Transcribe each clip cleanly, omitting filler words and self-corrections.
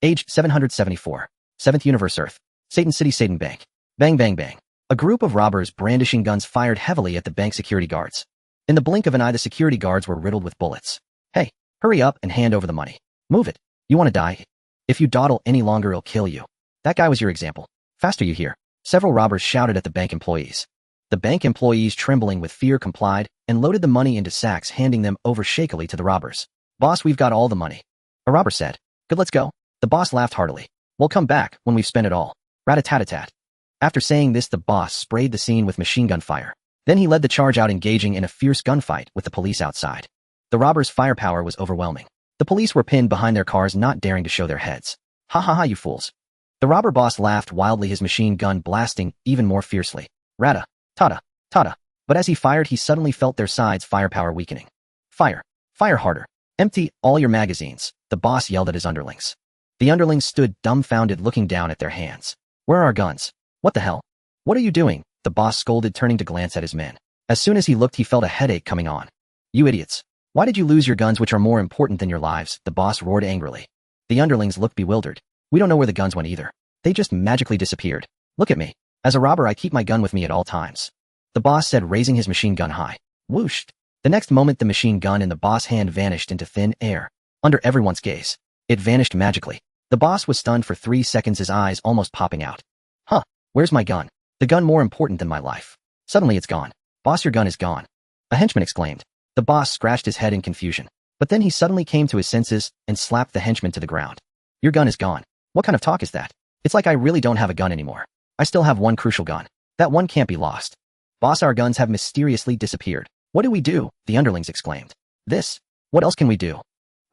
Age 774. 7th Universe Earth. Satan City Satan Bank. Bang bang bang. A group of robbers brandishing guns fired heavily at the bank security guards. In the blink of an eye, the security guards were riddled with bullets. Hey, hurry up and hand over the money. Move it. You want to die? If you dawdle any longer, it'll kill you. That guy was your example. Faster, you hear. Several robbers shouted at the bank employees. The bank employees, trembling with fear, complied and loaded the money into sacks, handing them over shakily to the robbers. Boss, we've got all the money. A robber said. Good, let's go. The boss laughed heartily. We'll come back when we've spent it all. Rat-a-tat-a-tat. After saying this, the boss sprayed the scene with machine gun fire. Then he led the charge out, engaging in a fierce gunfight with the police outside. The robbers' firepower was overwhelming. The police were pinned behind their cars, not daring to show their heads. Ha ha ha, you fools. The robber boss laughed wildly, his machine gun blasting even more fiercely. Rata, tada, tada. But as he fired, he suddenly felt their sides' firepower weakening. Fire. Fire harder. Empty all your magazines, the boss yelled at his underlings. The underlings stood dumbfounded, looking down at their hands. Where are our guns? What the hell? What are you doing? The boss scolded, turning to glance at his men. As soon as he looked, he felt a headache coming on. You idiots. Why did you lose your guns, which are more important than your lives? The boss roared angrily. The underlings looked bewildered. We don't know where the guns went either. They just magically disappeared. Look at me. As a robber, I keep my gun with me at all times. The boss said, raising his machine gun high. Whooshed. The next moment, the machine gun in the boss' hand vanished into thin air. Under everyone's gaze, it vanished magically. The boss was stunned for 3 seconds, his eyes almost popping out. Huh, where's my gun? The gun more important than my life. Suddenly it's gone. Boss, your gun is gone. A henchman exclaimed. The boss scratched his head in confusion. But then he suddenly came to his senses and slapped the henchman to the ground. Your gun is gone. What kind of talk is that? It's like I really don't have a gun anymore. I still have one crucial gun. That one can't be lost. Boss, our guns have mysteriously disappeared. What do we do? The underlings exclaimed. This? What else can we do?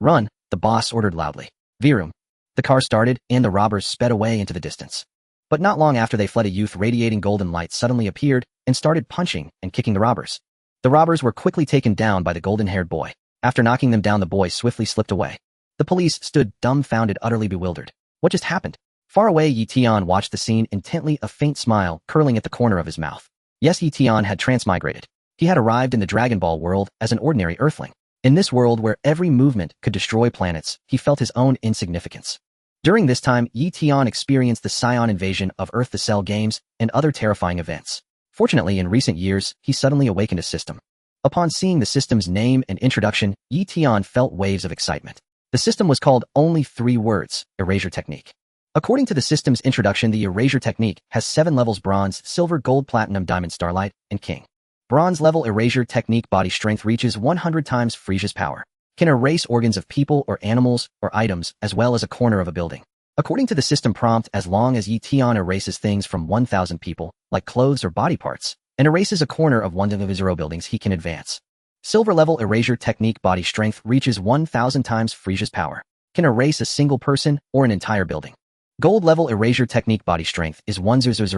Run, the boss ordered loudly. Virum. The car started, and the robbers sped away into the distance. But not long after they fled, a youth radiating golden light suddenly appeared and started punching and kicking the robbers. The robbers were quickly taken down by the golden-haired boy. After knocking them down, the boy swiftly slipped away. The police stood dumbfounded, utterly bewildered. What just happened? Far away, Eion watched the scene intently, a faint smile curling at the corner of his mouth. Yes, Eion had transmigrated. He had arrived in the Dragon Ball world as an ordinary earthling. In this world where every movement could destroy planets, he felt his own insignificance. During this time, Eion experienced the Saiyan invasion of Earth, the Cell games, and other terrifying events. Fortunately, in recent years, he suddenly awakened a system. Upon seeing the system's name and introduction, Eion felt waves of excitement. The system was called only 3 words, Erasure Technique. According to the system's introduction, the Erasure Technique has 7 levels: Bronze, Silver, Gold, Platinum, Diamond, Starlight, and King. Bronze level Erasure Technique body strength reaches 100 times Frieza's power. Can erase organs of people or animals or items as well as a corner of a building. According to the system prompt, as long as Eion erases things from 1,000 people, like clothes or body parts, and erases a corner of one of his 0 buildings, he can advance. Silver level Erasure Technique body strength reaches 1,000 times Frieza's power. Can erase a single person or an entire building. Gold level Erasure Technique body strength is 1,000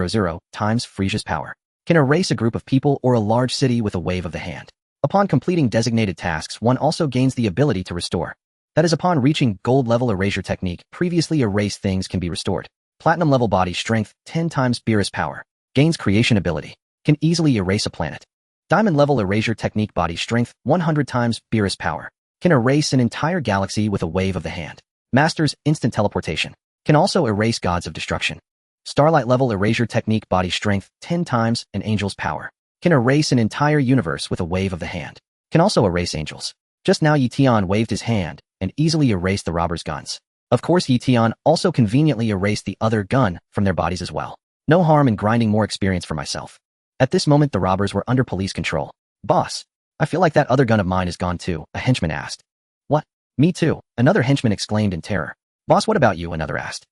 times Frieza's power. Can erase a group of people or a large city with a wave of the hand. Upon completing designated tasks, one also gains the ability to restore. That is, upon reaching Gold level Erasure Technique, previously erased things can be restored. Platinum level body strength, 10 times Beerus power. Gains creation ability. Can easily erase a planet. Diamond level Erasure Technique body strength, 100 times Beerus power. Can erase an entire galaxy with a wave of the hand. Masters instant teleportation. Can also erase gods of destruction. Starlight level Erasure Technique body strength, 10 times an angel's power. Can erase an entire universe with a wave of the hand. Can also erase angels. Just now Eion waved his hand and easily erased the robbers' guns. Of course, Eion also conveniently erased the other gun from their bodies as well. No harm in grinding more experience for myself. At this moment, the robbers were under police control. Boss, I feel like that other gun of mine is gone too, a henchman asked. What? Me too, another henchman exclaimed in terror. Boss, what about you? Another asked.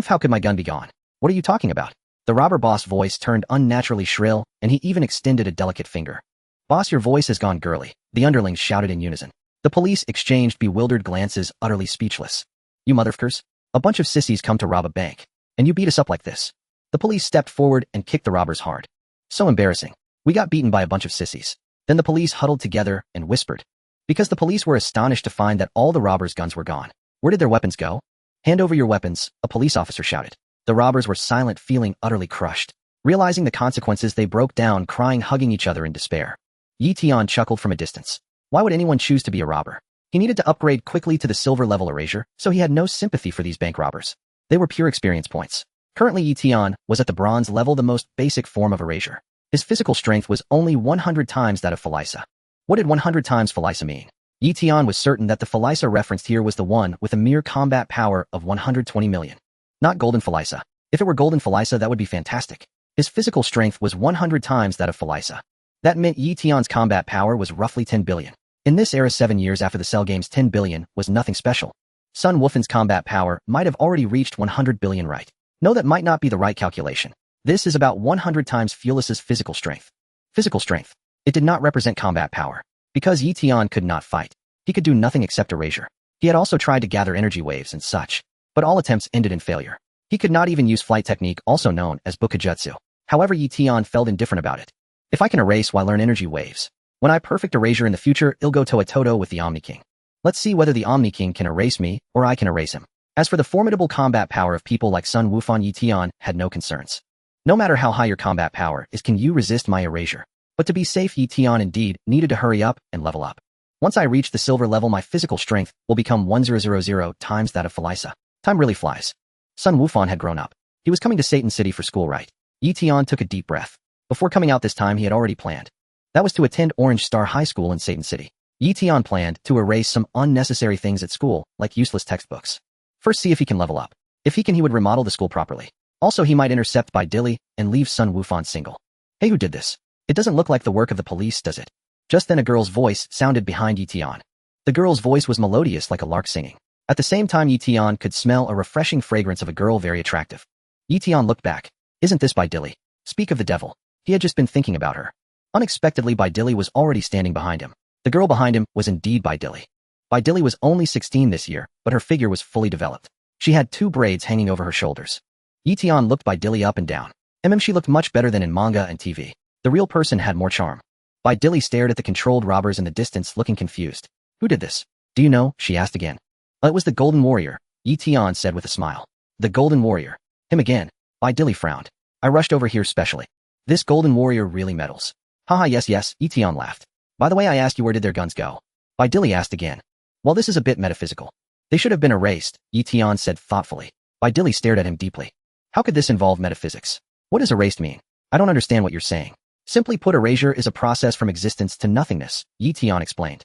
How could my gun be gone? What are you talking about? The robber boss voice turned unnaturally shrill, and he even extended a delicate finger. Boss, your voice has gone girly, the underlings shouted in unison. The police exchanged bewildered glances, utterly speechless. You motherfuckers, a bunch of sissies come to rob a bank, and you beat us up like this. The police stepped forward and kicked the robbers hard. So embarrassing. We got beaten by a bunch of sissies. Then the police huddled together and whispered. Because the police were astonished to find that all the robbers' guns were gone. Where did their weapons go? Hand over your weapons, a police officer shouted. The robbers were silent, feeling utterly crushed. Realizing the consequences, they broke down, crying, hugging each other in despair. Eion chuckled from a distance. Why would anyone choose to be a robber? He needed to upgrade quickly to the silver level erasure, so he had no sympathy for these bank robbers. They were pure experience points. Currently Eion was at the bronze level, the most basic form of erasure. His physical strength was only 100 times that of Frieza. What did 100 times Frieza mean? Eion was certain that the Frieza referenced here was the one with a mere combat power of 120 million. Not golden Frieza. If it were golden Frieza, that would be fantastic. His physical strength was 100 times that of Frieza. That meant Eion's combat power was roughly 10 billion. In this era 7 years after the Cell games, 10 billion was nothing special. Sun Wufan's combat power might have already reached 100 billion, right? No, that might not be the right calculation. This is about 100 times Fearless's physical strength. Physical strength. It did not represent combat power. Because Eion could not fight. He could do nothing except erasure. He had also tried to gather energy waves and such. But all attempts ended in failure. He could not even use flight technique, also known as Bukujutsu. However, Eion felt indifferent about it. If I can erase while learn energy waves, when I perfect erasure in the future, I'll go toe-a-toe with the Omni King. Let's see whether the Omni King can erase me, or I can erase him. As for the formidable combat power of people like Sun Wufan, Eion had no concerns. No matter how high your combat power is, can you resist my erasure? But to be safe, Eion indeed needed to hurry up and level up. Once I reach the silver level, my physical strength will become 1000 times that of Frieza. Time really flies. Sun Wufan had grown up. He was coming to Satan City for school, right? Eion took a deep breath. Before coming out this time, he had already planned. That was to attend Orange Star High School in Satan City. Eion planned to erase some unnecessary things at school, like useless textbooks. First, see if he can level up. If he can, he would remodel the school properly. Also, he might intercept Videl and leave Sun Wufan single. Hey, who did this? It doesn't look like the work of the police, does it? Just then a girl's voice sounded behind Eion. The girl's voice was melodious like a lark singing. At the same time, Eion could smell a refreshing fragrance of a girl very attractive. Eion looked back. Isn't this Videl? Speak of the devil. He had just been thinking about her. Unexpectedly, Videl was already standing behind him. The girl behind him was indeed Videl. Videl was only 16 this year, but her figure was fully developed. She had 2 braids hanging over her shoulders. Eion looked Videl up and down. She looked much better than in manga and TV. The real person had more charm. Videl stared at the controlled robbers in the distance, looking confused. Who did this? Do you know? She asked again. It was the Golden Warrior, Eion said with a smile. The Golden Warrior. Him again. Videl frowned. I rushed over here specially. This Golden Warrior really meddles. Haha, yes, Eion laughed. By the way, I asked you where did their guns go? Videl asked again. Well, this is a bit metaphysical. They should have been erased, Eion said thoughtfully. Videl stared at him deeply. How could this involve metaphysics? What does erased mean? I don't understand what you're saying. Simply put, erasure is a process from existence to nothingness, Eion explained.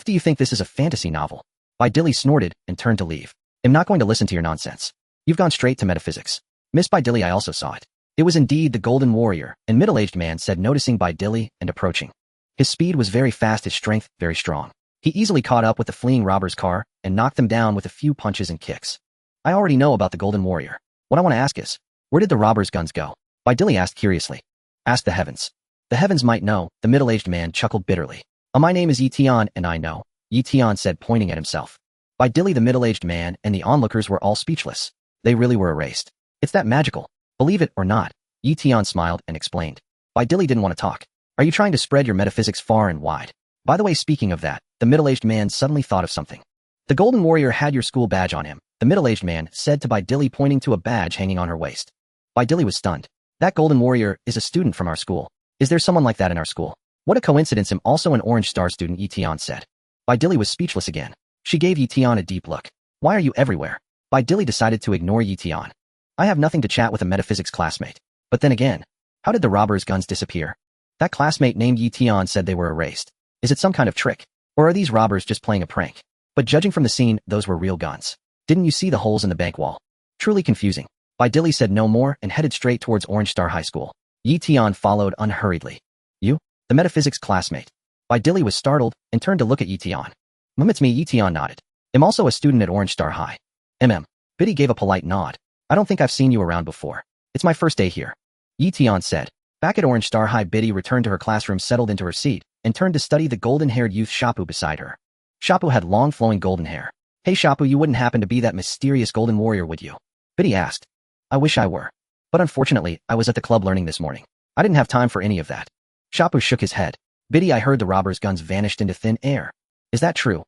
Do you think this is a fantasy novel? Videl snorted and turned to leave. I'm not going to listen to your nonsense. You've gone straight to metaphysics. Miss Videl, I also saw it. It was indeed the Golden Warrior, a middle-aged man said, noticing Videl and approaching. His speed was very fast, his strength very strong. He easily caught up with the fleeing robber's car and knocked them down with a few punches and kicks. I already know about the Golden Warrior. What I want to ask is, where did the robber's guns go? Videl asked curiously. Ask the heavens. The heavens might know, the middle-aged man chuckled bitterly. My name is Eion and I know, Eion said, pointing at himself. Videl, the middle-aged man, and the onlookers were all speechless. They really were erased. It's that magical. Believe it or not, Eion smiled and explained. Videl didn't want to talk. Are you trying to spread your metaphysics far and wide? By the way, speaking of that, the middle-aged man suddenly thought of something. The Golden Warrior had your school badge on him, the middle-aged man said to Videl, pointing to a badge hanging on her waist. Videl was stunned. That Golden Warrior is a student from our school. Is there someone like that in our school? What a coincidence, I'm also an Orange Star student, Eion said. Videl was speechless again. She gave Eion a deep look. Why are you everywhere? Videl decided to ignore Eion. I have nothing to chat with a metaphysics classmate. But then again, how did the robber's guns disappear? That classmate named Eion said they were erased. Is it some kind of trick? Or are these robbers just playing a prank? But judging from the scene, those were real guns. Didn't you see the holes in the bank wall? Truly confusing. Videl said no more and headed straight towards Orange Star High School. Eion followed unhurriedly. You? The metaphysics classmate. Videl was startled and turned to look at Eion. It's me, Eion nodded. I'm also a student at Orange Star High. Biddy gave a polite nod. I don't think I've seen you around before. It's my first day here. Eion said. Back at Orange Star High, Biddy returned to her classroom, settled into her seat, and turned to study the golden-haired youth Shappu beside her. Shappu had long flowing golden hair. Hey Shappu, you wouldn't happen to be that mysterious Golden Warrior, would you? Biddy asked. I wish I were. But unfortunately, I was at the club learning this morning. I didn't have time for any of that. Shappu shook his head. Biddy, I heard the robber's guns vanished into thin air. Is that true?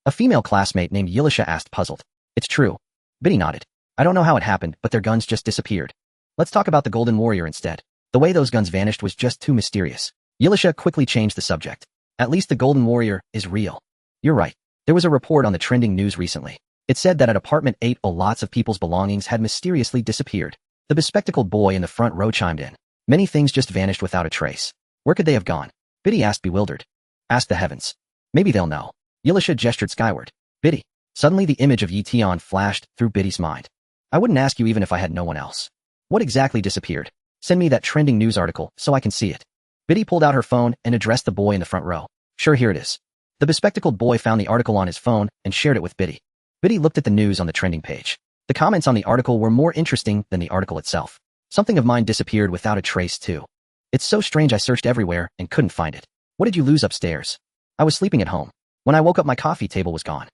A female classmate named Yilisha asked, puzzled. It's true. Biddy nodded. I don't know how it happened, but their guns just disappeared. Let's talk about the Golden Warrior instead. The way those guns vanished was just too mysterious. Yilisha quickly changed the subject. At least the Golden Warrior is real. You're right. There was a report on the trending news recently. It said that at apartment 8, lots of people's belongings had mysteriously disappeared. The bespectacled boy in the front row chimed in. Many things just vanished without a trace. Where could they have gone? Biddy asked, bewildered. Ask the heavens. Maybe they'll know. Yilisha gestured skyward. Biddy. Suddenly the image of Eion flashed through Biddy's mind. I wouldn't ask you even if I had no one else. What exactly disappeared? Send me that trending news article so I can see it. Biddy pulled out her phone and addressed the boy in the front row. Sure, here it is. The bespectacled boy found the article on his phone and shared it with Biddy. Biddy looked at the news on the trending page. The comments on the article were more interesting than the article itself. Something of mine disappeared without a trace too. It's so strange, I searched everywhere and couldn't find it. What did you lose upstairs? I was sleeping at home. When I woke up, my coffee table was gone.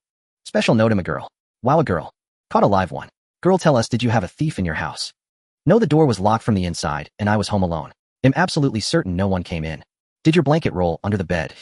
Special note, I'm a girl. Wow, a girl. Caught a live one. Girl, tell us, did you have a thief in your house? No, the door was locked from the inside and I was home alone. Am absolutely certain no one came in. Did your blanket roll under the bed?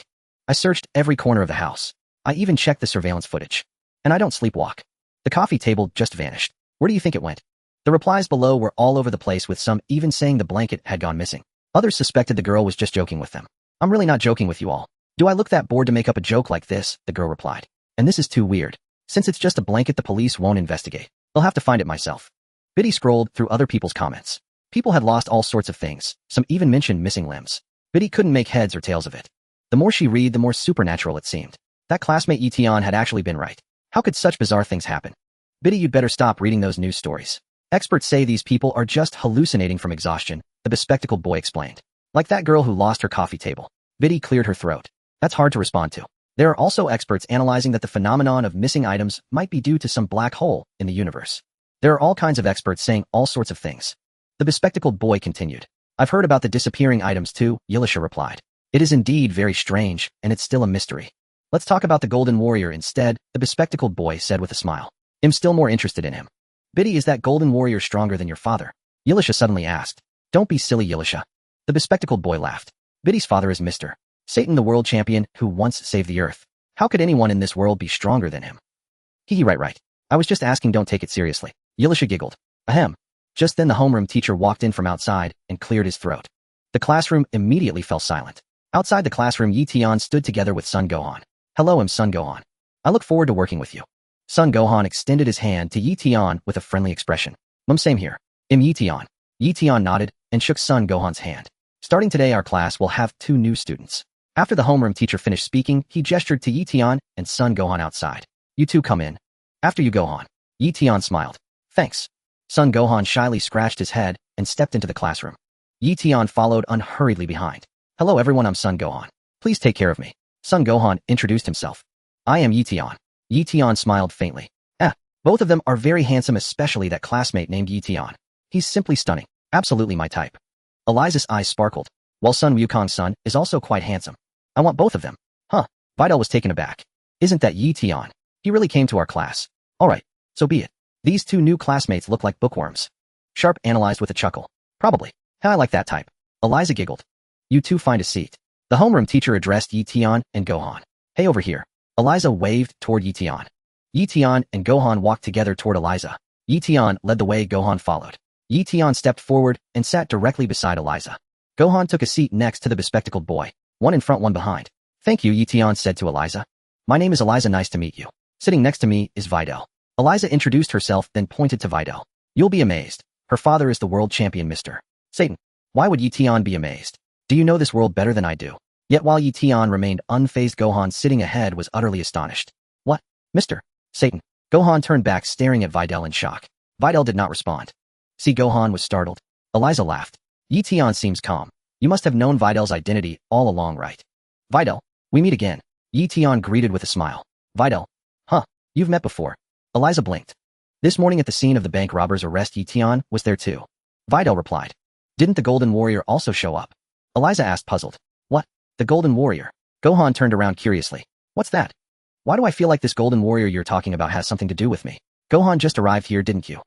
I searched every corner of the house. I even checked the surveillance footage. And I don't sleepwalk. The coffee table just vanished. Where do you think it went? The replies below were all over the place, with some even saying the blanket had gone missing. Others suspected the girl was just joking with them. I'm really not joking with you all. Do I look that bored to make up a joke like this? The girl replied. And this is too weird. Since it's just a blanket, the police won't investigate. They'll have to find it myself. Biddy scrolled through other people's comments. People had lost all sorts of things. Some even mentioned missing limbs. Biddy couldn't make heads or tails of it. The more she read, the more supernatural it seemed. That classmate Eion had actually been right. How could such bizarre things happen? Biddy, you'd better stop reading those news stories. Experts say these people are just hallucinating from exhaustion, the bespectacled boy explained. Like that girl who lost her coffee table. Biddy cleared her throat. That's hard to respond to. There are also experts analyzing that the phenomenon of missing items might be due to some black hole in the universe. There are all kinds of experts saying all sorts of things. The bespectacled boy continued. I've heard about the disappearing items too, Yilisha replied. It is indeed very strange, and it's still a mystery. Let's talk about the Golden Warrior instead, the bespectacled boy said with a smile. I'm still more interested in him. Biddy, is that Golden Warrior stronger than your father? Yilisha suddenly asked. Don't be silly, Yilisha. The bespectacled boy laughed. Biddy's father is Mr. Satan, the world champion who once saved the earth. How could anyone in this world be stronger than him? Right. I was just asking, don't take it seriously. Yilisha giggled. Ahem. Just then the homeroom teacher walked in from outside and cleared his throat. The classroom immediately fell silent. Outside the classroom, Eion stood together with son Gohan. Hello, I'm son Gohan. I look forward to working with you. Son Gohan extended his hand to Eion with a friendly expression. Same here. Eion. Eion nodded and shook son Gohan's hand. Starting today, our class will have 2 new students. After the homeroom teacher finished speaking, he gestured to Eion and son Gohan outside. You 2 come in. After you, Gohan. Eion smiled. Thanks. Son Gohan shyly scratched his head and stepped into the classroom. Eion followed unhurriedly behind. Hello everyone, I'm son Gohan. Please take care of me. Son Gohan introduced himself. I am Eion. Eion smiled faintly. Both of them are very handsome, especially that classmate named Eion. He's simply stunning. Absolutely my type. Eliza's eyes sparkled. While son Wukong's son is also quite handsome. I want both of them. Huh. Videl was taken aback. Isn't that Eion? He really came to our class. Alright, so be it. These 2 new classmates look like bookworms. Sharp analyzed with a chuckle. Probably. I like that type. Eliza giggled. You 2 find a seat. The homeroom teacher addressed Eion and Gohan. Hey, over here. Eliza waved toward Eion. Eion and Gohan walked together toward Eliza. Eion led the way, Gohan followed. Eion stepped forward and sat directly beside Eliza. Gohan took a seat next to the bespectacled boy. One in front, one behind. Thank you, Eion said to Eliza. My name is Eliza, nice to meet you. Sitting next to me is Videl. Eliza introduced herself, then pointed to Videl. You'll be amazed. Her father is the world champion, Mr. Satan. Why would Eion be amazed? Do you know this world better than I do? Yet while Eion remained unfazed, Gohan sitting ahead was utterly astonished. What? Mr. Satan. Gohan turned back, staring at Videl in shock. Videl did not respond. See, Gohan was startled. Eliza laughed. Eion seems calm. You must have known Videl's identity all along, right? Videl, we meet again. Eion greeted with a smile. Videl. Huh, you've met before. Eliza blinked. This morning at the scene of the bank robbers' arrest, Eion was there too. Videl replied. Didn't the Golden Warrior also show up? Eliza asked, puzzled. What? The Golden Warrior? Gohan turned around curiously. What's that? Why do I feel like this Golden Warrior you're talking about has something to do with me? Gohan just arrived here, didn't you?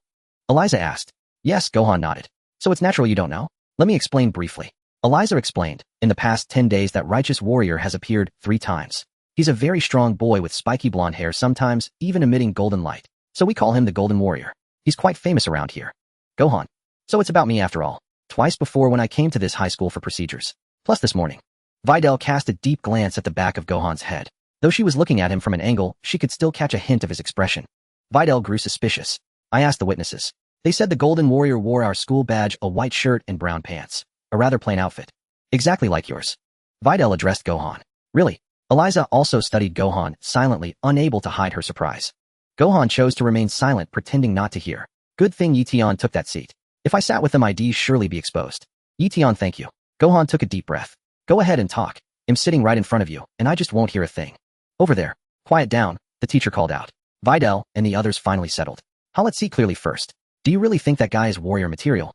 Eliza asked. Yes, Gohan nodded. So it's natural you don't know? Let me explain briefly. Eliza explained. In the past 10 days, that righteous warrior has appeared 3 times. He's a very strong boy with spiky blonde hair, sometimes even emitting golden light. So we call him the Golden Warrior. He's quite famous around here. Gohan. So it's about me after all. Twice before when I came to this high school for procedures. Plus this morning. Videl cast a deep glance at the back of Gohan's head. Though she was looking at him from an angle, she could still catch a hint of his expression. Videl grew suspicious. I asked the witnesses. They said the Golden Warrior wore our school badge, a white shirt and brown pants. A rather plain outfit. Exactly like yours. Videl addressed Gohan. Really? Eliza also studied Gohan, silently, unable to hide her surprise. Gohan chose to remain silent, pretending not to hear. Good thing Eion took that seat. If I sat with them, I'd surely be exposed. Eion, thank you. Gohan took a deep breath. Go ahead and talk. I'm sitting right in front of you, and I just won't hear a thing. Over there. Quiet down, the teacher called out. Videl and the others finally settled. Let's see clearly first. Do you really think that guy is warrior material?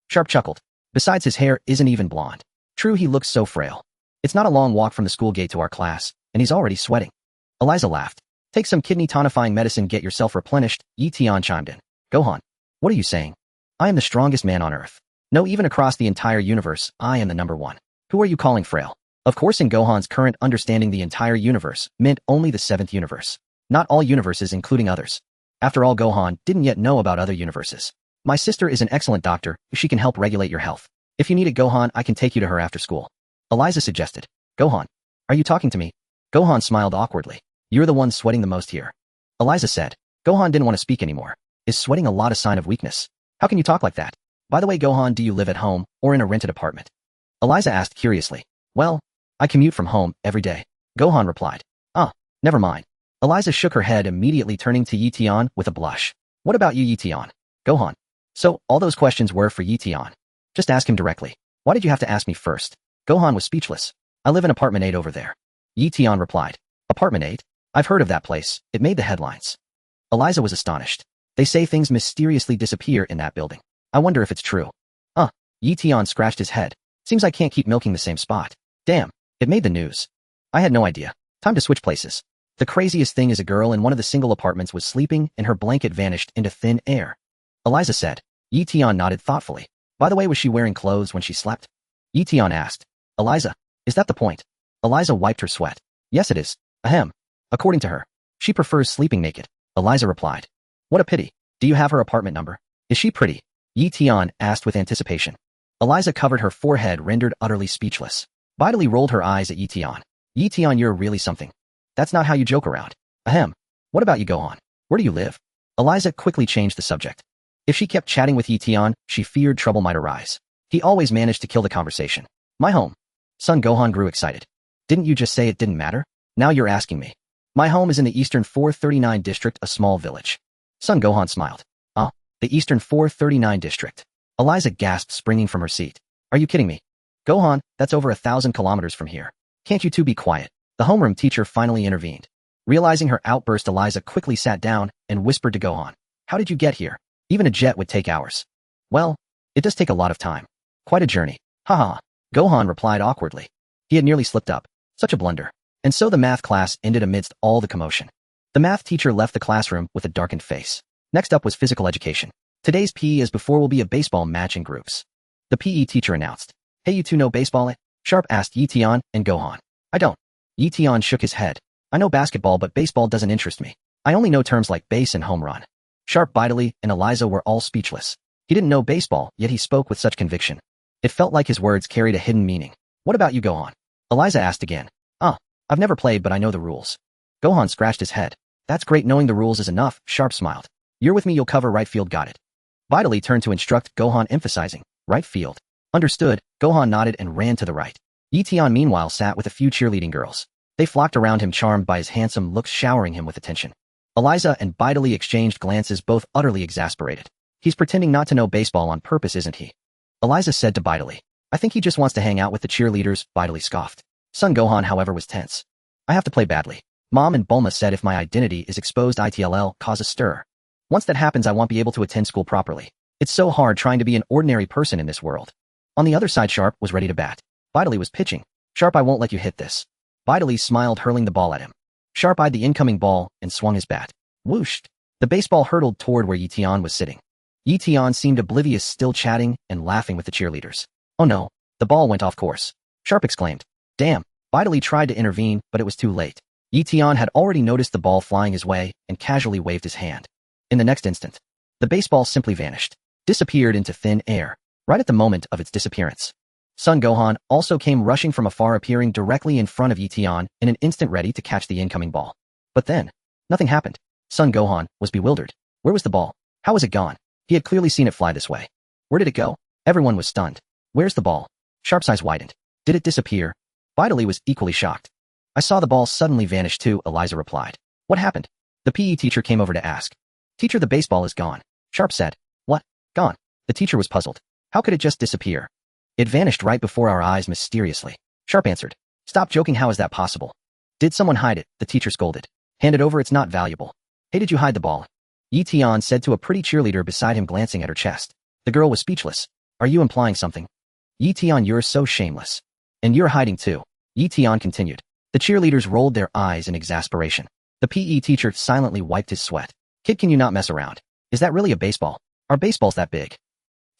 Sharp chuckled. Besides, his hair isn't even blonde. True, he looks so frail. It's not a long walk from the school gate to our class, and he's already sweating. Eliza laughed. Take some kidney tonifying medicine, get yourself replenished, Eion chimed in. Gohan. What are you saying? I am the strongest man on Earth. No, even across the entire universe, I am the number one. Who are you calling frail? Of course, in Gohan's current understanding, the entire universe meant only the 7th universe. Not all universes, including others. After all, Gohan didn't yet know about other universes. My sister is an excellent doctor. She can help regulate your health. If you need it, Gohan, I can take you to her after school. Eliza suggested. Gohan. Are you talking to me? Gohan smiled awkwardly. You're the one sweating the most here. Eliza said. Gohan didn't want to speak anymore. Is sweating a lot a sign of weakness? How can you talk like that? By the way, Gohan, do you live at home or in a rented apartment? Eliza asked curiously. Well, I commute from home every day. Gohan replied. Never mind. Eliza shook her head, immediately turning to Eion with a blush. What about you, Eion? Gohan. So, all those questions were for Eion. Just ask him directly. Why did you have to ask me first? Gohan was speechless. I live in apartment 8 over there. Eion replied. Apartment 8? I've heard of that place. It made the headlines. Eliza was astonished. They say things mysteriously disappear in that building. I wonder if it's true. Eion scratched his head. Seems I can't keep milking the same spot. Damn, it made the news. I had no idea. Time to switch places. The craziest thing is a girl in one of the single apartments was sleeping and her blanket vanished into thin air. Eliza said. Eion nodded thoughtfully. By the way, was she wearing clothes when she slept? Eion asked. Eliza, is that the point? Eliza wiped her sweat. Yes, it is. Ahem. According to her, she prefers sleeping naked. Eliza replied. What a pity. Do you have her apartment number? Is she pretty? Eion asked with anticipation. Eliza covered her forehead, rendered utterly speechless. Vitally rolled her eyes at Eion. Eion, you're really something. That's not how you joke around. Ahem. What about you, Gohan? Where do you live? Eliza quickly changed the subject. If she kept chatting with Eion, she feared trouble might arise. He always managed to kill the conversation. My home. Son Gohan grew excited. Didn't you just say it didn't matter? Now you're asking me. My home is in the Eastern 439 district, a small village. Son Gohan smiled. The Eastern 439 district. Eliza gasped, springing from her seat. Are you kidding me? Gohan, that's over 1,000 kilometers from here. Can't you two be quiet? The homeroom teacher finally intervened. Realizing her outburst, Eliza quickly sat down and whispered to Gohan. How did you get here? Even a jet would take hours. Well, it does take a lot of time. Quite a journey. Haha. Gohan replied awkwardly. He had nearly slipped up. Such a blunder. And so the math class ended amidst all the commotion. The math teacher left the classroom with a darkened face. Next up was physical education. Today's PE as before will be a baseball match in groups. The PE teacher announced. Hey, you two know baseball? Sharp asked Eion and Gohan. I don't. Eion shook his head. I know basketball, but baseball doesn't interest me. I only know terms like base and home run. Sharp, Vitally, and Eliza were all speechless. He didn't know baseball, yet he spoke with such conviction. It felt like his words carried a hidden meaning. What about you, Gohan? Eliza asked again. I've never played, but I know the rules. Gohan scratched his head. That's great, knowing the rules is enough, Sharp smiled. You're with me, you'll cover right field, got it. Vitally turned to instruct Gohan, emphasizing, right field. Understood. Gohan nodded and ran to the right. Eion meanwhile sat with a few cheerleading girls. They flocked around him, charmed by his handsome looks, showering him with attention. Eliza and Vitally exchanged glances, both utterly exasperated. He's pretending not to know baseball on purpose, isn't he? Eliza said to Vitally. I think he just wants to hang out with the cheerleaders, Vitally scoffed. Son Gohan, however, was tense. I have to play badly. Mom and Bulma said if my identity is exposed, it'll cause a stir. Once that happens, I won't be able to attend school properly. It's so hard trying to be an ordinary person in this world. On the other side, Sharp was ready to bat. Vitally was pitching. Sharp, I won't let you hit this. Vitally smiled, hurling the ball at him. Sharp eyed the incoming ball and swung his bat. Whooshed. The baseball hurtled toward where Eion was sitting. Eion seemed oblivious, still chatting and laughing with the cheerleaders. Oh no, the ball went off course. Sharp exclaimed. Damn. Vitally tried to intervene, but it was too late. Eion had already noticed the ball flying his way and casually waved his hand. In the next instant, the baseball simply vanished, disappeared into thin air, right at the moment of its disappearance. Son Gohan also came rushing from afar, appearing directly in front of Eion in an instant, ready to catch the incoming ball. But then, nothing happened. Son Gohan was bewildered. Where was the ball? How was it gone? He had clearly seen it fly this way. Where did it go? Everyone was stunned. Where's the ball? Sharp's eyes widened. Did it disappear? Videl was equally shocked. I saw the ball suddenly vanish too, Eliza replied. What happened? The PE teacher came over to ask. Teacher, the baseball is gone. Sharp said. What? Gone? The teacher was puzzled. How could it just disappear? It vanished right before our eyes mysteriously. Sharp answered. Stop joking, how is that possible? Did someone hide it? The teacher scolded. Hand it over, it's not valuable. Hey, did you hide the ball? Eion said to a pretty cheerleader beside him, glancing at her chest. The girl was speechless. Are you implying something? Eion, you're so shameless. And you're hiding too. Eion continued. The cheerleaders rolled their eyes in exasperation. The PE teacher silently wiped his sweat. Kid, can you not mess around? Is that really a baseball? Are baseballs that big?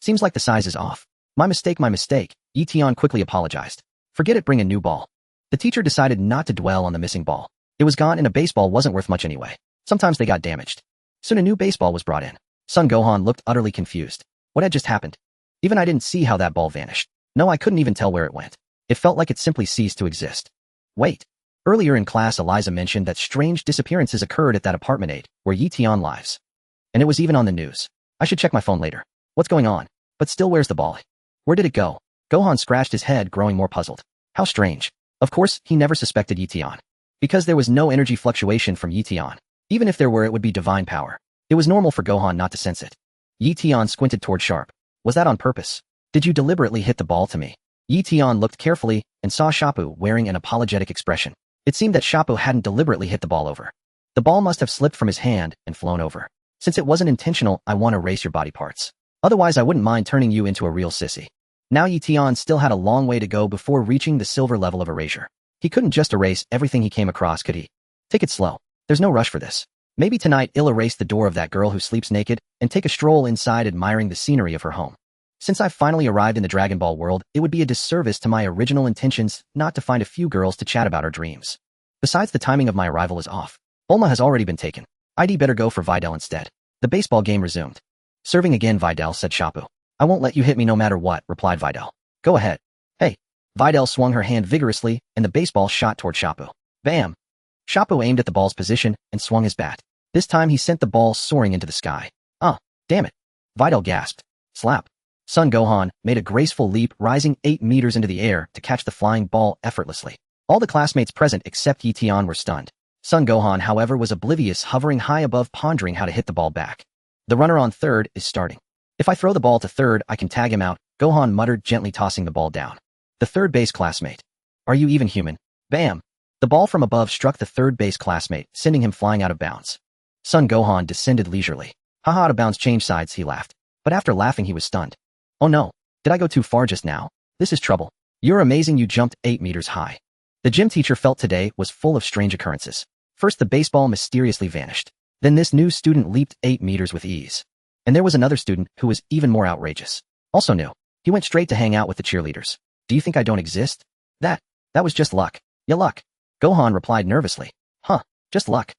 Seems like the size is off. My mistake, my mistake. Eion quickly apologized. Forget it, bring a new ball. The teacher decided not to dwell on the missing ball. It was gone and a baseball wasn't worth much anyway. Sometimes they got damaged. Soon a new baseball was brought in. Son Gohan looked utterly confused. What had just happened? Even I didn't see how that ball vanished. No, I couldn't even tell where it went. It felt like it simply ceased to exist. Wait. Earlier in class, Eliza mentioned that strange disappearances occurred at that apartment 8, where Eion lives. And it was even on the news. I should check my phone later. What's going on? But still, where's the ball? Where did it go? Gohan scratched his head, growing more puzzled. How strange. Of course, he never suspected Eion. Because there was no energy fluctuation from Eion. Even if there were, it would be divine power. It was normal for Gohan not to sense it. Eion squinted toward Sharp. Was that on purpose? Did you deliberately hit the ball to me? Eion looked carefully and saw Shappu wearing an apologetic expression. It seemed that Shappu hadn't deliberately hit the ball over. The ball must have slipped from his hand and flown over. Since it wasn't intentional, I want to erase your body parts. Otherwise, I wouldn't mind turning you into a real sissy. Now Eion still had a long way to go before reaching the silver level of erasure. He couldn't just erase everything he came across, could he? Take it slow. There's no rush for this. Maybe tonight I'll erase the door of that girl who sleeps naked and take a stroll inside, admiring the scenery of her home. Since I've finally arrived in the Dragon Ball world, it would be a disservice to my original intentions not to find a few girls to chat about our dreams. Besides, the timing of my arrival is off. Bulma has already been taken. I'd better go for Videl instead. The baseball game resumed. Serving again, Videl, said Shappu. I won't let you hit me no matter what, replied Videl. Go ahead. Hey. Videl swung her hand vigorously, and the baseball shot toward Shappu. Bam! Shappu aimed at the ball's position and swung his bat. This time he sent the ball soaring into the sky. Ah, damn it. Videl gasped. Slap. Son Gohan made a graceful leap, rising 8 meters into the air to catch the flying ball effortlessly. All the classmates present except Eion were stunned. Son Gohan, however, was oblivious, hovering high above, pondering how to hit the ball back. The runner on third is starting. If I throw the ball to third, I can tag him out, Gohan muttered, gently tossing the ball down. The third base classmate. Are you even human? Bam! The ball from above struck the third base classmate, sending him flying out of bounds. Son Gohan descended leisurely. Haha, out of bounds, change sides, he laughed. But after laughing, he was stunned. Oh no, did I go too far just now? This is trouble. You're amazing, you jumped 8 meters high. The gym teacher felt today was full of strange occurrences. First, the baseball mysteriously vanished. Then this new student leaped 8 meters with ease. And there was another student who was even more outrageous. Also new. He went straight to hang out with the cheerleaders. Do you think I don't exist? That was just luck. Yeah, luck. Gohan replied nervously. Huh, just luck.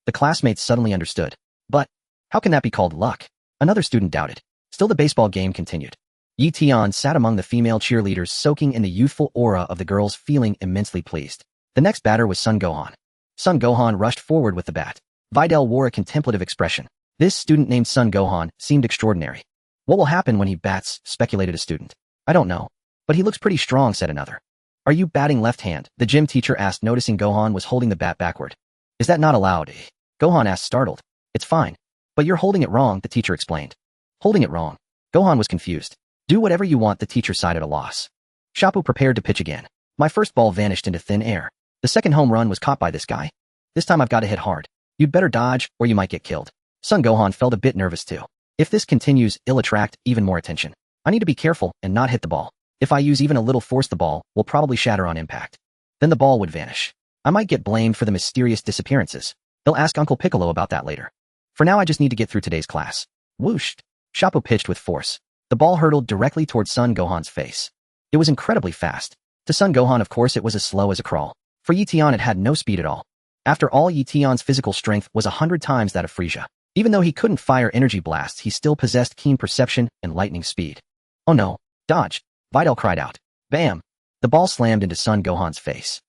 The classmates suddenly understood. But how can that be called luck? Another student doubted. Still, the baseball game continued. Eion sat among the female cheerleaders, soaking in the youthful aura of the girls, feeling immensely pleased. The next batter was Son Gohan. Son Gohan rushed forward with the bat. Videl wore a contemplative expression. This student named Son Gohan seemed extraordinary. What will happen when he bats, speculated a student. I don't know. But he looks pretty strong, said another. Are you batting left hand? The gym teacher asked, noticing Gohan was holding the bat backward. Is that not allowed? Gohan asked, startled. It's fine. But you're holding it wrong, the teacher explained. Holding it wrong. Gohan was confused. Do whatever you want, the teacher sighed at a loss. Shappu prepared to pitch again. My first ball vanished into thin air. The second home run was caught by this guy. This time I've got to hit hard. You'd better dodge, or you might get killed. Son Gohan felt a bit nervous too. If this continues, it'll attract even more attention. I need to be careful and not hit the ball. If I use even a little force, the ball will probably shatter on impact. Then the ball would vanish. I might get blamed for the mysterious disappearances. They'll ask Uncle Piccolo about that later. For now, I just need to get through today's class. Whoosh! Shappu pitched with force. The ball hurtled directly towards Son Gohan's face. It was incredibly fast. To Son Gohan, of course, it was as slow as a crawl. For Eion, it had no speed at all. After all, Eion's physical strength was 100 times that of Frieza. Even though he couldn't fire energy blasts, he still possessed keen perception and lightning speed. Oh no, dodge! Videl cried out. Bam! The ball slammed into Son Gohan's face.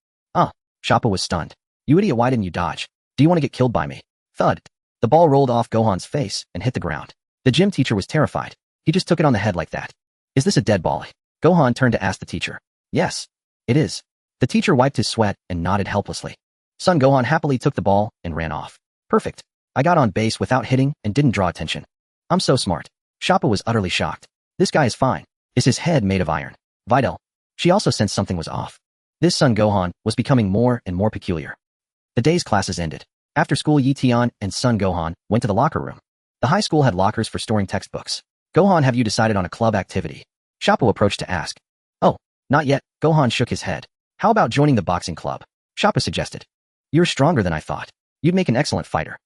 Choppa was stunned. You idiot, why didn't you dodge? Do you want to get killed by me? Thud. The ball rolled off Gohan's face and hit the ground. The gym teacher was terrified. He just took it on the head like that. Is this a dead ball? Gohan turned to ask the teacher. Yes, it is. The teacher wiped his sweat and nodded helplessly. Son Gohan happily took the ball and ran off. Perfect. I got on base without hitting and didn't draw attention. I'm so smart. Choppa was utterly shocked. This guy is fine. Is his head made of iron? Videl. She also sensed something was off. This Son Gohan was becoming more and more peculiar. The day's classes ended. After school, Eion and Son Gohan went to the locker room. The high school had lockers for storing textbooks. Gohan, have you decided on a club activity? Choppa approached to ask. Oh, not yet. Gohan shook his head. How about joining the boxing club? Choppa suggested. You're stronger than I thought. You'd make an excellent fighter.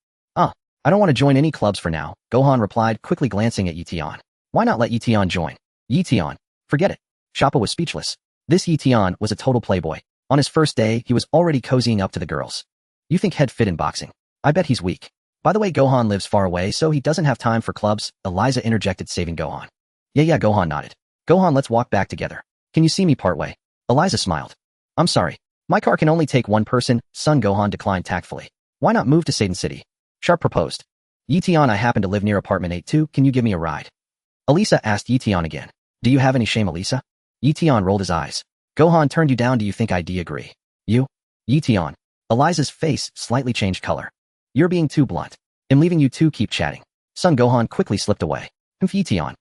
I don't want to join any clubs for now, Gohan replied, quickly glancing at Eion. Why not let Eion join? Eion. Forget it. Choppa was speechless. This Eion was a total playboy. On his first day, he was already cozying up to the girls. You think he'd fit in boxing? I bet he's weak. By the way, Gohan lives far away, so he doesn't have time for clubs, Eliza interjected, saving Gohan. Yeah, Gohan nodded. Gohan, let's walk back together. Can you see me partway? Eliza smiled. I'm sorry. My car can only take one person, Son Gohan declined tactfully. Why not move to Satan City? Sharp proposed. Eion, I happen to live near apartment 8-2, can you give me a ride? Elisa asked Eion again. Do you have any shame, Elisa? Eion rolled his eyes. Gohan turned you down, do you think I'd agree? You? Eion. Eliza's face slightly changed color. You're being too blunt. I'm leaving you two, keep chatting. Son Gohan quickly slipped away. Eion.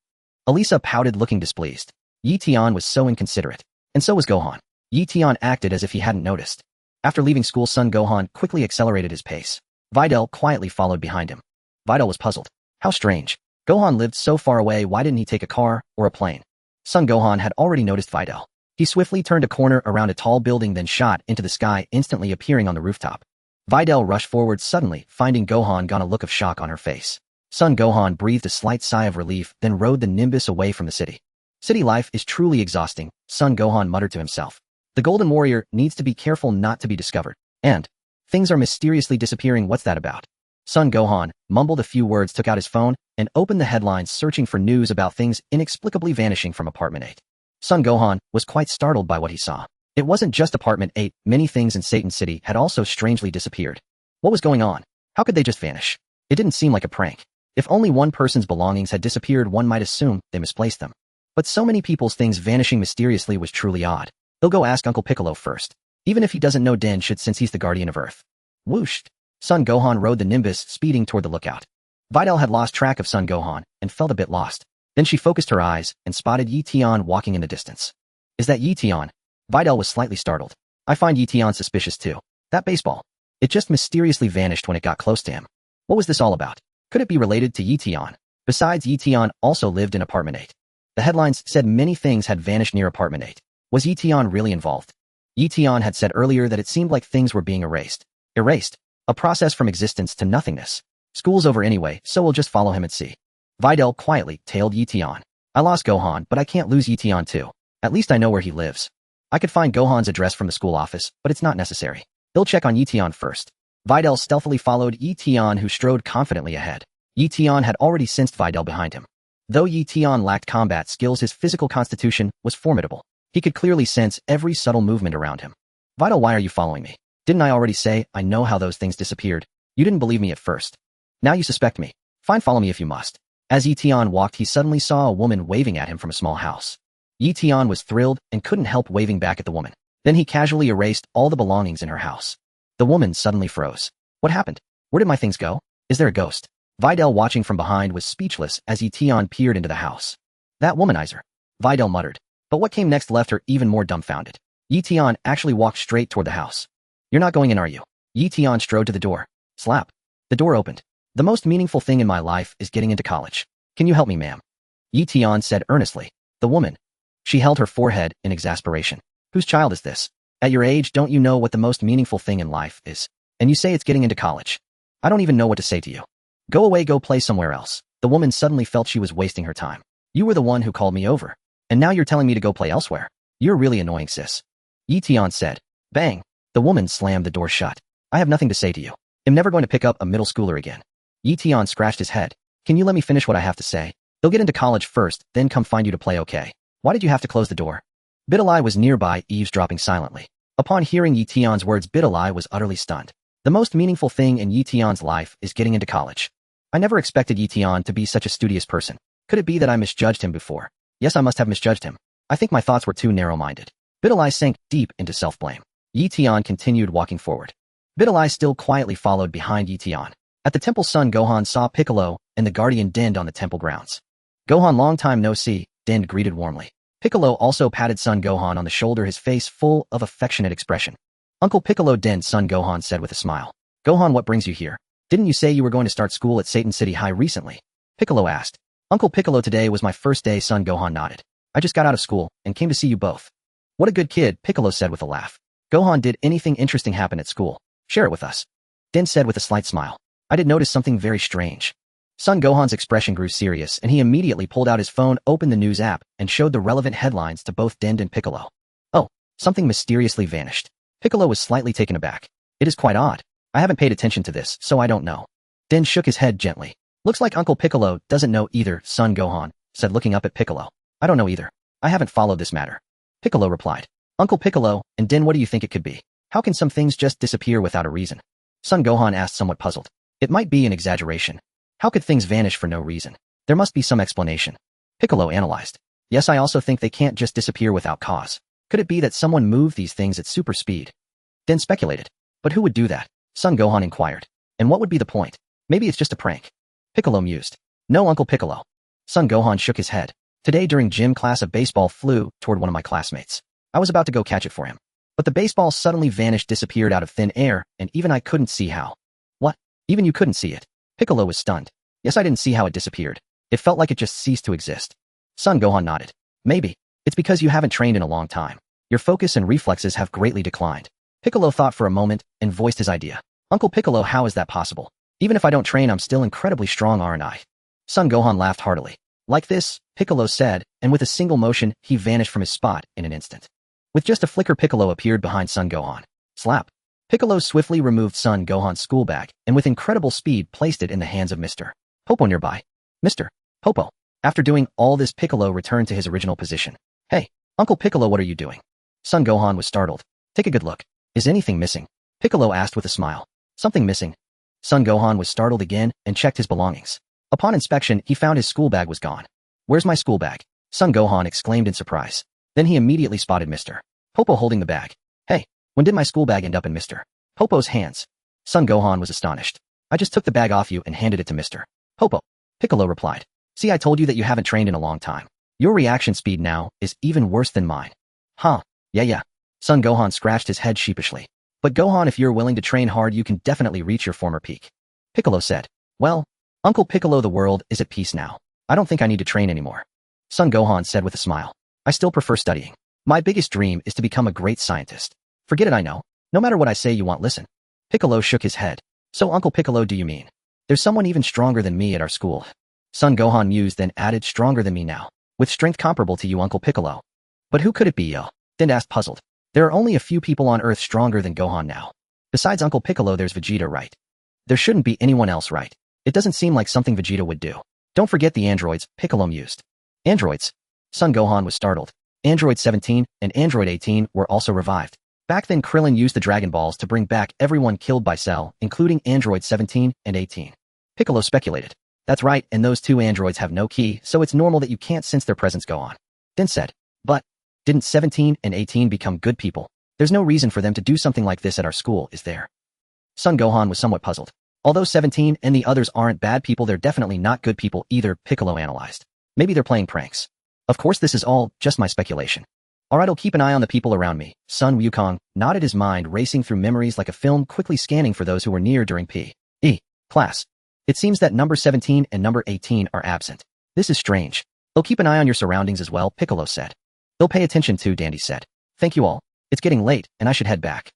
Elisa pouted, looking displeased. Eion was so inconsiderate. And so was Gohan. Eion acted as if he hadn't noticed. After leaving school, Son Gohan quickly accelerated his pace. Videl quietly followed behind him. Videl was puzzled. How strange. Gohan lived so far away, why didn't he take a car or a plane? Son Gohan had already noticed Videl. He swiftly turned a corner around a tall building, then shot into the sky, instantly appearing on the rooftop. Videl rushed forward suddenly, finding Gohan gone, a look of shock on her face. Son Gohan breathed a slight sigh of relief, then rode the Nimbus away from the city. City life is truly exhausting, Son Gohan muttered to himself. The Golden Warrior needs to be careful not to be discovered. And things are mysteriously disappearing, what's that about? Son Gohan mumbled a few words, took out his phone, and opened the headlines, searching for news about things inexplicably vanishing from apartment 8. Son Gohan was quite startled by what he saw. It wasn't just apartment 8, many things in Satan City had also strangely disappeared. What was going on? How could they just vanish? It didn't seem like a prank. If only one person's belongings had disappeared, one might assume they misplaced them. But so many people's things vanishing mysteriously was truly odd. He'll go ask Uncle Piccolo first. Even if he doesn't know, Den should, since he's the guardian of Earth. Whoosh! Son Gohan rode the Nimbus, speeding toward the lookout. Videl had lost track of Son Gohan and felt a bit lost. Then she focused her eyes and spotted Eion walking in the distance. Is that Eion? Videl was slightly startled. I find Eion suspicious too. That baseball. It just mysteriously vanished when it got close to him. What was this all about? Could it be related to Eion? Besides, Eion also lived in apartment 8. The headlines said many things had vanished near apartment 8. Was Eion really involved? Eion had said earlier that it seemed like things were being erased. Erased? A process from existence to nothingness. School's over anyway, so we'll just follow him and see. Videl quietly tailed Eion. I lost Gohan, but I can't lose Eion too. At least I know where he lives. I could find Gohan's address from the school office, but it's not necessary. They'll check on Eion first. Videl stealthily followed Eion, who strode confidently ahead. Eion had already sensed Videl behind him. Though Eion lacked combat skills, his physical constitution was formidable. He could clearly sense every subtle movement around him. Videl, why are you following me? Didn't I already say I know how those things disappeared? You didn't believe me at first. Now you suspect me. Fine, follow me if you must. As Eion walked, he suddenly saw a woman waving at him from a small house. Eion was thrilled and couldn't help waving back at the woman. Then he casually erased all the belongings in her house. The woman suddenly froze. What happened? Where did my things go? Is there a ghost? Videl, watching from behind, was speechless as Eion peered into the house. That womanizer. Videl muttered. But what came next left her even more dumbfounded. Eion actually walked straight toward the house. You're not going in, are you? Eion strode to the door. Slap. The door opened. The most meaningful thing in my life is getting into college. Can you help me, ma'am? Eion said earnestly. The woman. She held her forehead in exasperation. Whose child is this? At your age, don't you know what the most meaningful thing in life is? And you say it's getting into college. I don't even know what to say to you. Go away, go play somewhere else. The woman suddenly felt she was wasting her time. You were the one who called me over. And now you're telling me to go play elsewhere. You're really annoying, sis. Eion said. Bang. The woman slammed the door shut. I have nothing to say to you. I'm never going to pick up a middle schooler again. Eion scratched his head. Can you let me finish what I have to say? They'll get into college first, then come find you to play, okay? Why did you have to close the door? Videl was nearby, eavesdropping silently. Upon hearing Yetion's words, Videl was utterly stunned. The most meaningful thing in Yetion's life is getting into college. I never expected Yetion to be such a studious person. Could it be that I misjudged him before? Yes, I must have misjudged him. I think my thoughts were too narrow-minded. Videl sank deep into self-blame. Yetion continued walking forward. Videl still quietly followed behind Yetion. At the temple, Son Gohan saw Piccolo and the guardian Dend on the temple grounds. Gohan, long time no see, Dend greeted warmly. Piccolo also patted Son Gohan on the shoulder, his face full of affectionate expression. Uncle Piccolo, Dend, Son Gohan said with a smile. Gohan, what brings you here? Didn't you say you were going to start school at Satan City High recently? Piccolo asked. Uncle Piccolo, today was my first day, Son Gohan nodded. I just got out of school and came to see you both. What a good kid, Piccolo said with a laugh. Gohan, did anything interesting happen at school? Share it with us. Dend said with a slight smile. I did notice something very strange. Son Gohan's expression grew serious and he immediately pulled out his phone, opened the news app, and showed the relevant headlines to both Dend and Piccolo. Oh, something mysteriously vanished. Piccolo was slightly taken aback. It is quite odd. I haven't paid attention to this, so I don't know. Dend shook his head gently. Looks like Uncle Piccolo doesn't know either, Son Gohan said, looking up at Piccolo. I don't know either. I haven't followed this matter. Piccolo replied. Uncle Piccolo, and Dend, what do you think it could be? How can some things just disappear without a reason? Son Gohan asked, somewhat puzzled. It might be an exaggeration. How could things vanish for no reason? There must be some explanation. Piccolo analyzed. Yes, I also think they can't just disappear without cause. Could it be that someone moved these things at super speed? Dend speculated. But who would do that? Son Gohan inquired. And what would be the point? Maybe it's just a prank. Piccolo mused. No, Uncle Piccolo. Son Gohan shook his head. Today during gym class, a baseball flew toward one of my classmates. I was about to go catch it for him. But the baseball suddenly vanished, disappeared out of thin air, and even I couldn't see how. What? Even you couldn't see it? Piccolo was stunned. Yes, I didn't see how it disappeared. It felt like it just ceased to exist. Son Gohan nodded. Maybe. It's because you haven't trained in a long time. Your focus and reflexes have greatly declined. Piccolo thought for a moment and voiced his idea. Uncle Piccolo, how is that possible? Even if I don't train, I'm still incredibly strong, aren't I? Son Gohan laughed heartily. Like this, Piccolo said, and with a single motion, he vanished from his spot in an instant. With just a flicker, Piccolo appeared behind Son Gohan. Slap. Piccolo swiftly removed Son Gohan's school bag and with incredible speed placed it in the hands of Mr. Popo nearby. Mr. Popo. After doing all this, Piccolo returned to his original position. Hey, Uncle Piccolo, what are you doing? Son Gohan was startled. Take a good look. Is anything missing? Piccolo asked with a smile. Something missing. Son Gohan was startled again and checked his belongings. Upon inspection, he found his school bag was gone. Where's my school bag? Son Gohan exclaimed in surprise. Then he immediately spotted Mr. Popo holding the bag. Hey, when did my school bag end up in Mr. Popo's hands? Son Gohan was astonished. I just took the bag off you and handed it to Mr. Popo. Piccolo replied. See, I told you that you haven't trained in a long time. Your reaction speed now is even worse than mine. Huh, yeah. Son Gohan scratched his head sheepishly. But Gohan, if you're willing to train hard, you can definitely reach your former peak. Piccolo said. Well, Uncle Piccolo, the world is at peace now. I don't think I need to train anymore. Son Gohan said with a smile. I still prefer studying. My biggest dream is to become a great scientist. Forget it, I know. No matter what I say, you won't listen. Piccolo shook his head. So Uncle Piccolo, do you mean? There's someone even stronger than me at our school. Son Gohan mused, then added, stronger than me now. With strength comparable to you, Uncle Piccolo. But who could it be, yo? Dend asked, puzzled. There are only a few people on Earth stronger than Gohan now. Besides Uncle Piccolo, there's Vegeta, right? There shouldn't be anyone else, right? It doesn't seem like something Vegeta would do. Don't forget the androids, Piccolo mused. Androids? Son Gohan was startled. Android 17 and Android 18 were also revived. Back then, Krillin used the Dragon Balls to bring back everyone killed by Cell, including Android 17 and 18. Piccolo speculated. That's right, and those two androids have no ki, so it's normal that you can't sense their presence, Gohan. Then said. But, didn't 17 and 18 become good people? There's no reason for them to do something like this at our school, is there? Son Gohan was somewhat puzzled. Although 17 and the others aren't bad people, they're definitely not good people either, Piccolo analyzed. Maybe they're playing pranks. Of course, this is all just my speculation. Alright, I'll keep an eye on the people around me. Son Wukong nodded, his mind racing through memories like a film, quickly scanning for those who were near during P.E. class. It seems that number 17 and number 18 are absent. This is strange. They'll keep an eye on your surroundings as well, Piccolo said. They'll pay attention too, Dandy said. Thank you all. It's getting late, and I should head back.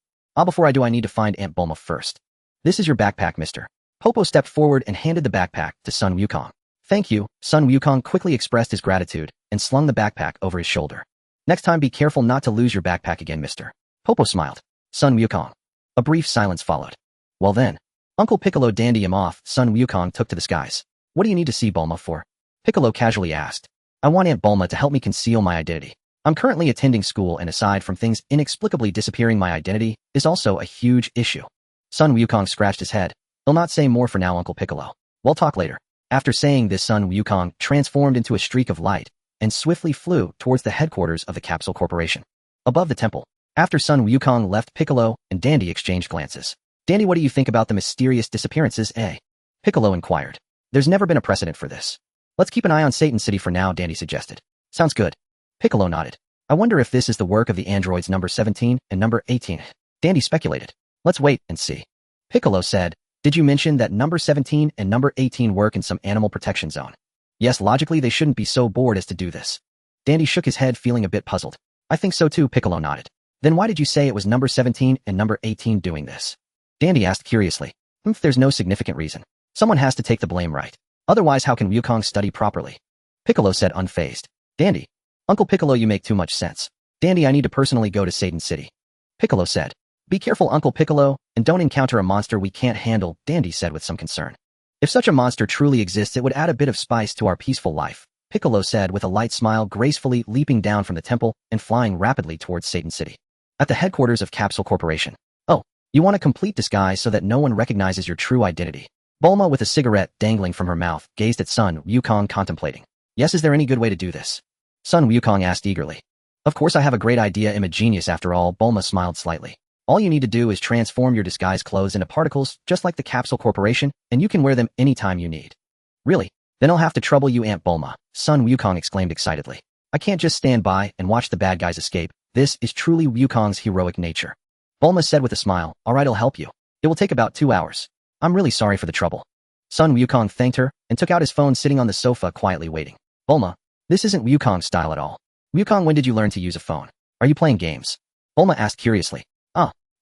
Before I do, I need to find Aunt Bulma first. This is your backpack, Mr. Popo stepped forward and handed the backpack to Son Wukong. Thank you. Son Wukong quickly expressed his gratitude and slung the backpack over his shoulder. Next time, be careful not to lose your backpack again, Mr. Popo smiled. Son Wukong. A brief silence followed. Well then. Uncle Piccolo, dandy him off, Son Wukong took to the skies. What do you need to see Bulma for? Piccolo casually asked. I want Aunt Bulma to help me conceal my identity. I'm currently attending school and aside from things inexplicably disappearing my identity is also a huge issue. Sun Wukong scratched his head. He'll not say more for now, Uncle Piccolo. We'll talk later. After saying this, Sun Wukong transformed into a streak of light and swiftly flew towards the headquarters of the Capsule Corporation. Above the temple, after Sun Wukong left, Piccolo and Dandy exchanged glances. Dandy, what do you think about the mysterious disappearances, eh? Piccolo inquired. There's never been a precedent for this. Let's keep an eye on Satan City for now, Dandy suggested. Sounds good. Piccolo nodded. I wonder if this is the work of the androids number 17 and number 18. Dandy speculated. Let's wait and see. Piccolo said, did you mention that number 17 and number 18 work in some animal protection zone? Yes, logically they shouldn't be so bored as to do this. Dandy shook his head, feeling a bit puzzled. I think so too, Piccolo nodded. Then why did you say it was number 17 and number 18 doing this? Dandy asked curiously. If there's no significant reason. Someone has to take the blame, right? Otherwise how can Wukong study properly? Piccolo said unfazed. Dandy. Uncle Piccolo, you make too much sense. Dandy, I need to personally go to Satan City. Piccolo said. Be careful, Uncle Piccolo, and don't encounter a monster we can't handle, Dandy said with some concern. If such a monster truly exists, it would add a bit of spice to our peaceful life, Piccolo said with a light smile, gracefully leaping down from the temple and flying rapidly towards Satan City. At the headquarters of Capsule Corporation. Oh, you want a complete disguise so that no one recognizes your true identity. Bulma, with a cigarette dangling from her mouth, gazed at Sun Wukong, contemplating. Yes, is there any good way to do this? Sun Wukong asked eagerly. Of course I have a great idea, I'm a genius after all, Bulma smiled slightly. All you need to do is transform your disguise clothes into particles, just like the Capsule Corporation, and you can wear them anytime you need. Really? Then I'll have to trouble you, Aunt Bulma, Sun Wukong exclaimed excitedly. I can't just stand by and watch the bad guys escape. This is truly Wukong's heroic nature. Bulma said with a smile, alright, I'll help you. It will take about 2 hours. I'm really sorry for the trouble. Sun Wukong thanked her and took out his phone, sitting on the sofa quietly waiting. Bulma, this isn't Wukong's style at all. Wukong, when did you learn to use a phone? Are you playing games? Bulma asked curiously.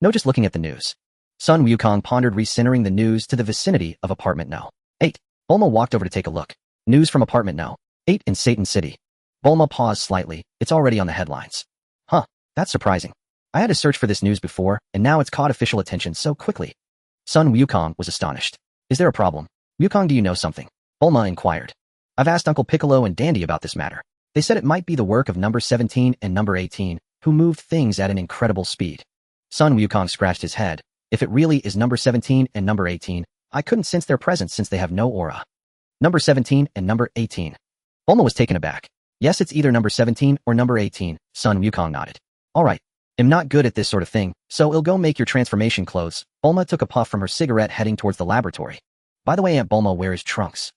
No, just looking at the news. Sun Wukong pondered, recentering the news to the vicinity of apartment No. 8. Bulma walked over to take a look. News from apartment No. 8 in Satan City. Bulma paused slightly. It's already on the headlines. Huh, that's surprising. I had to search for this news before, and now it's caught official attention so quickly. Sun Wukong was astonished. Is there a problem? Wukong, do you know something? Bulma inquired. I've asked Uncle Piccolo and Dandy about this matter. They said it might be the work of number 17 and number 18, who moved things at an incredible speed. Sun Wukong scratched his head. If it really is number 17 and number 18, I couldn't sense their presence since they have no aura. Number 17 and number 18. Bulma was taken aback. Yes, it's either number 17 or number 18, Sun Wukong nodded. Alright. I'm not good at this sort of thing, so I'll go make your transformation clothes. Bulma took a puff from her cigarette, heading towards the laboratory. By the way, Aunt Bulma, where is Trunks?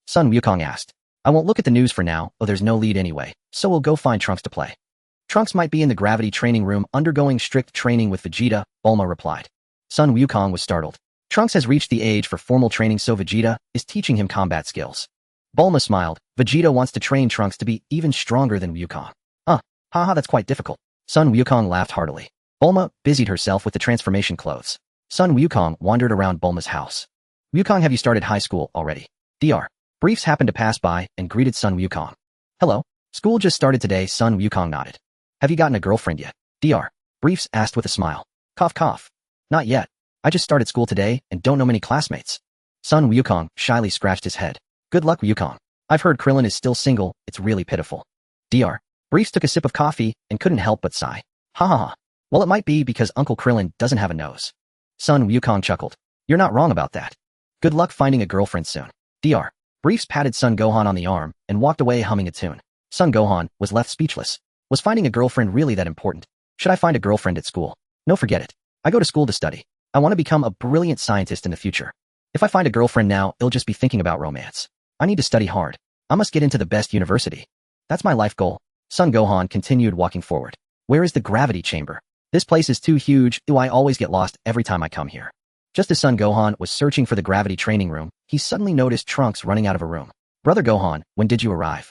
Sun Wukong asked. I won't look at the news for now, though there's no lead anyway, so we'll go find Trunks to play. Trunks might be in the gravity training room undergoing strict training with Vegeta, Bulma replied. Sun Wukong was startled. Trunks has reached the age for formal training, so Vegeta is teaching him combat skills. Bulma smiled. Vegeta wants to train Trunks to be even stronger than Wukong. Haha, that's quite difficult. Sun Wukong laughed heartily. Bulma busied herself with the transformation clothes. Sun Wukong wandered around Bulma's house. Wukong, have you started high school already? Dr. Briefs happened to pass by and greeted Sun Wukong. Hello. School just started today, Sun Wukong nodded. Have you gotten a girlfriend yet? Dr. Briefs asked with a smile. Cough cough. Not yet. I just started school today and don't know many classmates. Sun Wukong shyly scratched his head. Good luck, Wukong. I've heard Krillin is still single, it's really pitiful. Dr. Briefs took a sip of coffee and couldn't help but sigh. Ha ha ha. Well, it might be because Uncle Krillin doesn't have a nose. Sun Wukong chuckled. You're not wrong about that. Good luck finding a girlfriend soon. Dr. Briefs patted Son Gohan on the arm and walked away humming a tune. Son Gohan was left speechless. Was finding a girlfriend really that important? Should I find a girlfriend at school? No, forget it. I go to school to study. I want to become a brilliant scientist in the future. If I find a girlfriend now, it'll just be thinking about romance. I need to study hard. I must get into the best university. That's my life goal. Son Gohan continued walking forward. Where is the gravity chamber? This place is too huge. I always get lost every time I come here. Just as Son Gohan was searching for the gravity training room, he suddenly noticed Trunks running out of a room. Brother Gohan, when did you arrive?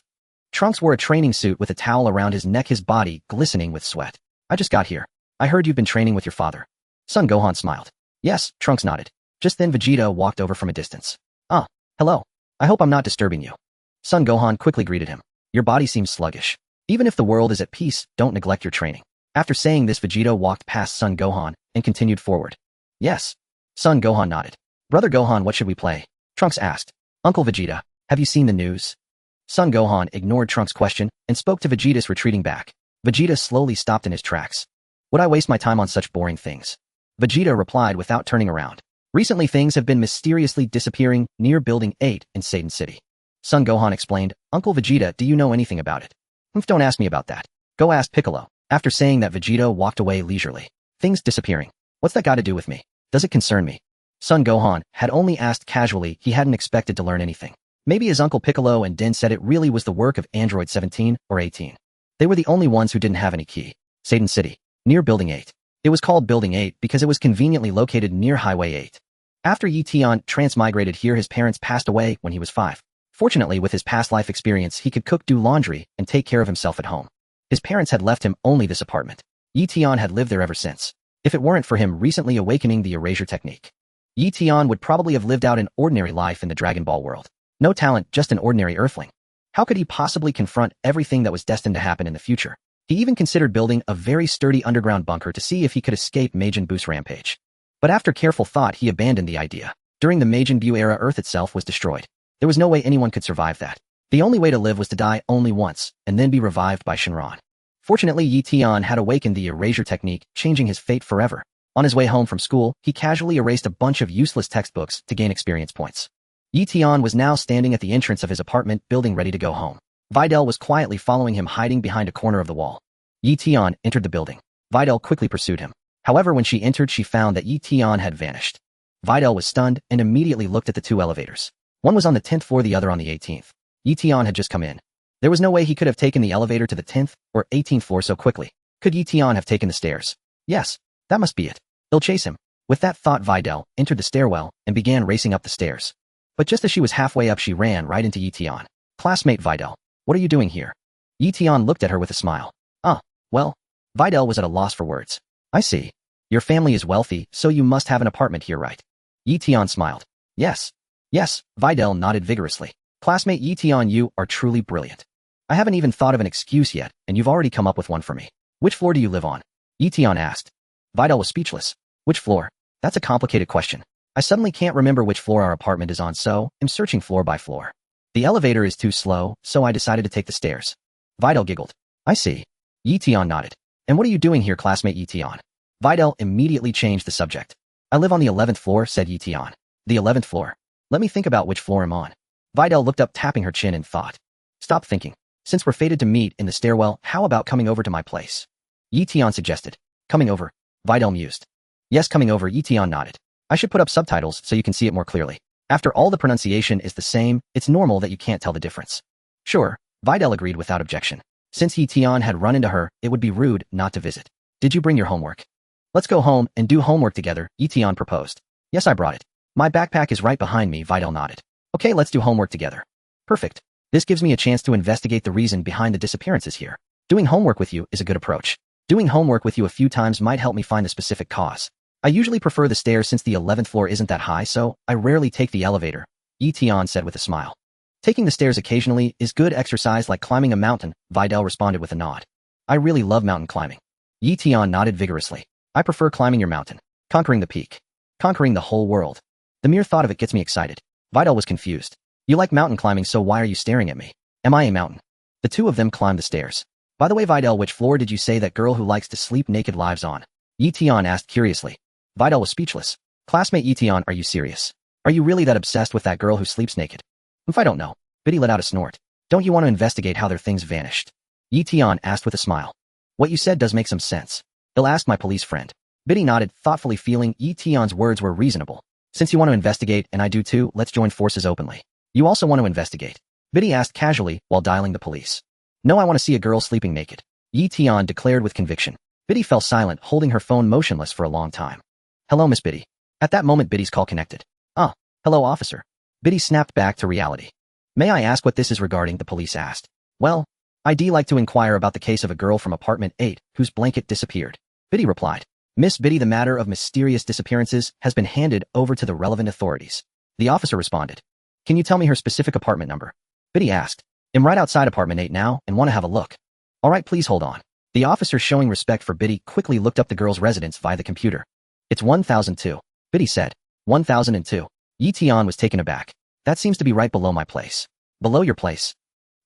Trunks wore a training suit with a towel around his neck, his body glistening with sweat. I just got here. I heard you've been training with your father. Son Gohan smiled. Yes, Trunks nodded. Just then Vegeta walked over from a distance. Hello. I hope I'm not disturbing you. Son Gohan quickly greeted him. Your body seems sluggish. Even if the world is at peace, don't neglect your training. After saying this, Vegeta walked past Son Gohan and continued forward. Yes. Son Gohan nodded. Brother Gohan, what should we play? Trunks asked. Uncle Vegeta, have you seen the news? Son Gohan ignored Trunks' question and spoke to Vegeta's retreating back. Vegeta slowly stopped in his tracks. Would I waste my time on such boring things? Vegeta replied without turning around. Recently things have been mysteriously disappearing near Building 8 in Satan City. Son Gohan explained, Uncle Vegeta, do you know anything about it? Don't ask me about that. Go ask Piccolo. After saying that, Vegeta walked away leisurely. Things disappearing. What's that got to do with me? Does it concern me? Son Gohan had only asked casually. He hadn't expected to learn anything. Maybe his uncle Piccolo and Din said it really was the work of Android 17 or 18. They were the only ones who didn't have any key. Satan City, near Building 8. It was called Building 8 because it was conveniently located near Highway 8. After Eion transmigrated here, his parents passed away when he was 5. Fortunately, with his past life experience, he could cook, do laundry, and take care of himself at home. His parents had left him only this apartment. Eion had lived there ever since. If it weren't for him recently awakening the erasure technique, Eion would probably have lived out an ordinary life in the Dragon Ball world. No talent, just an ordinary earthling. How could he possibly confront everything that was destined to happen in the future? He even considered building a very sturdy underground bunker to see if he could escape Majin Buu's rampage. But after careful thought, he abandoned the idea. During the Majin Buu era, Earth itself was destroyed. There was no way anyone could survive that. The only way to live was to die only once, and then be revived by Shinron. Fortunately, Eion had awakened the erasure technique, changing his fate forever. On his way home from school, he casually erased a bunch of useless textbooks to gain experience points. Eion was now standing at the entrance of his apartment building ready to go home. Videl was quietly following him, hiding behind a corner of the wall. Eion entered the building. Videl quickly pursued him. However, when she entered, she found that Eion had vanished. Videl was stunned and immediately looked at the two elevators. One was on the 10th floor, the other on the 18th. Eion had just come in. There was no way he could have taken the elevator to the 10th or 18th floor so quickly. Could Eion have taken the stairs? Yes, that must be it. They'll chase him. With that thought, Videl entered the stairwell and began racing up the stairs. But just as she was halfway up, she ran right into Eion. Classmate Videl, what are you doing here? Eion looked at her with a smile. Well, Videl was at a loss for words. I see. Your family is wealthy, so you must have an apartment here, right? Eion smiled. Yes. Yes, Videl nodded vigorously. Classmate Eion, you are truly brilliant. I haven't even thought of an excuse yet, and you've already come up with one for me. Which floor do you live on? Eion asked. Videl was speechless. Which floor? That's a complicated question. I suddenly can't remember which floor our apartment is on, so I'm searching floor by floor. The elevator is too slow, so I decided to take the stairs. Videl giggled. I see. Eion nodded. And what are you doing here, classmate Eion? Videl immediately changed the subject. I live on the 11th floor, said Eion. The 11th floor. Let me think about which floor I'm on. Videl looked up, tapping her chin in thought. Stop thinking. Since we're fated to meet in the stairwell, how about coming over to my place? Eion suggested. Coming over? Videl mused. Yes, coming over, Eion nodded. I should put up subtitles so you can see it more clearly. After all, the pronunciation is the same, it's normal that you can't tell the difference. Sure, Videl agreed without objection. Since Eion had run into her, it would be rude not to visit. Did you bring your homework? Let's go home and do homework together, Eion proposed. Yes, I brought it. My backpack is right behind me, Videl nodded. Okay, let's do homework together. Perfect. This gives me a chance to investigate the reason behind the disappearances here. Doing homework with you is a good approach. Doing homework with you a few times might help me find the specific cause. I usually prefer the stairs since the 11th floor isn't that high, so I rarely take the elevator, Eion said with a smile. Taking the stairs occasionally is good exercise, like climbing a mountain, Videl responded with a nod. I really love mountain climbing. Eion nodded vigorously. I prefer climbing your mountain. Conquering the peak. Conquering the whole world. The mere thought of it gets me excited. Videl was confused. You like mountain climbing, so why are you staring at me? Am I a mountain? The two of them climbed the stairs. By the way, Videl, which floor did you say that girl who likes to sleep naked lives on? Eion asked curiously. Videl was speechless. Classmate Eion, are you serious? Are you really that obsessed with that girl who sleeps naked? If I don't know. Biddy let out a snort. Don't you want to investigate how their things vanished? Eion asked with a smile. What you said does make some sense. They'll ask my police friend. Biddy nodded, thoughtfully, feeling Eion's words were reasonable. Since you want to investigate, and I do too, let's join forces openly. You also want to investigate? Biddy asked casually while dialing the police. No, I want to see a girl sleeping naked, Eion declared with conviction. Biddy fell silent, holding her phone motionless for a long time. Hello, Miss Biddy. At that moment, Biddy's call connected. Ah, hello, officer. Biddy snapped back to reality. May I ask what this is regarding? The police asked. Well, I'd like to inquire about the case of a girl from apartment 8 whose blanket disappeared. Biddy replied. Miss Biddy, the matter of mysterious disappearances has been handed over to the relevant authorities. The officer responded. Can you tell me her specific apartment number? Biddy asked. I'm right outside apartment 8 now and want to have a look. All right, please hold on. The officer, showing respect for Biddy, quickly looked up the girl's residence via the computer. It's 1002. Biddy said. 1002. Eion was taken aback. That seems to be right below my place. Below your place?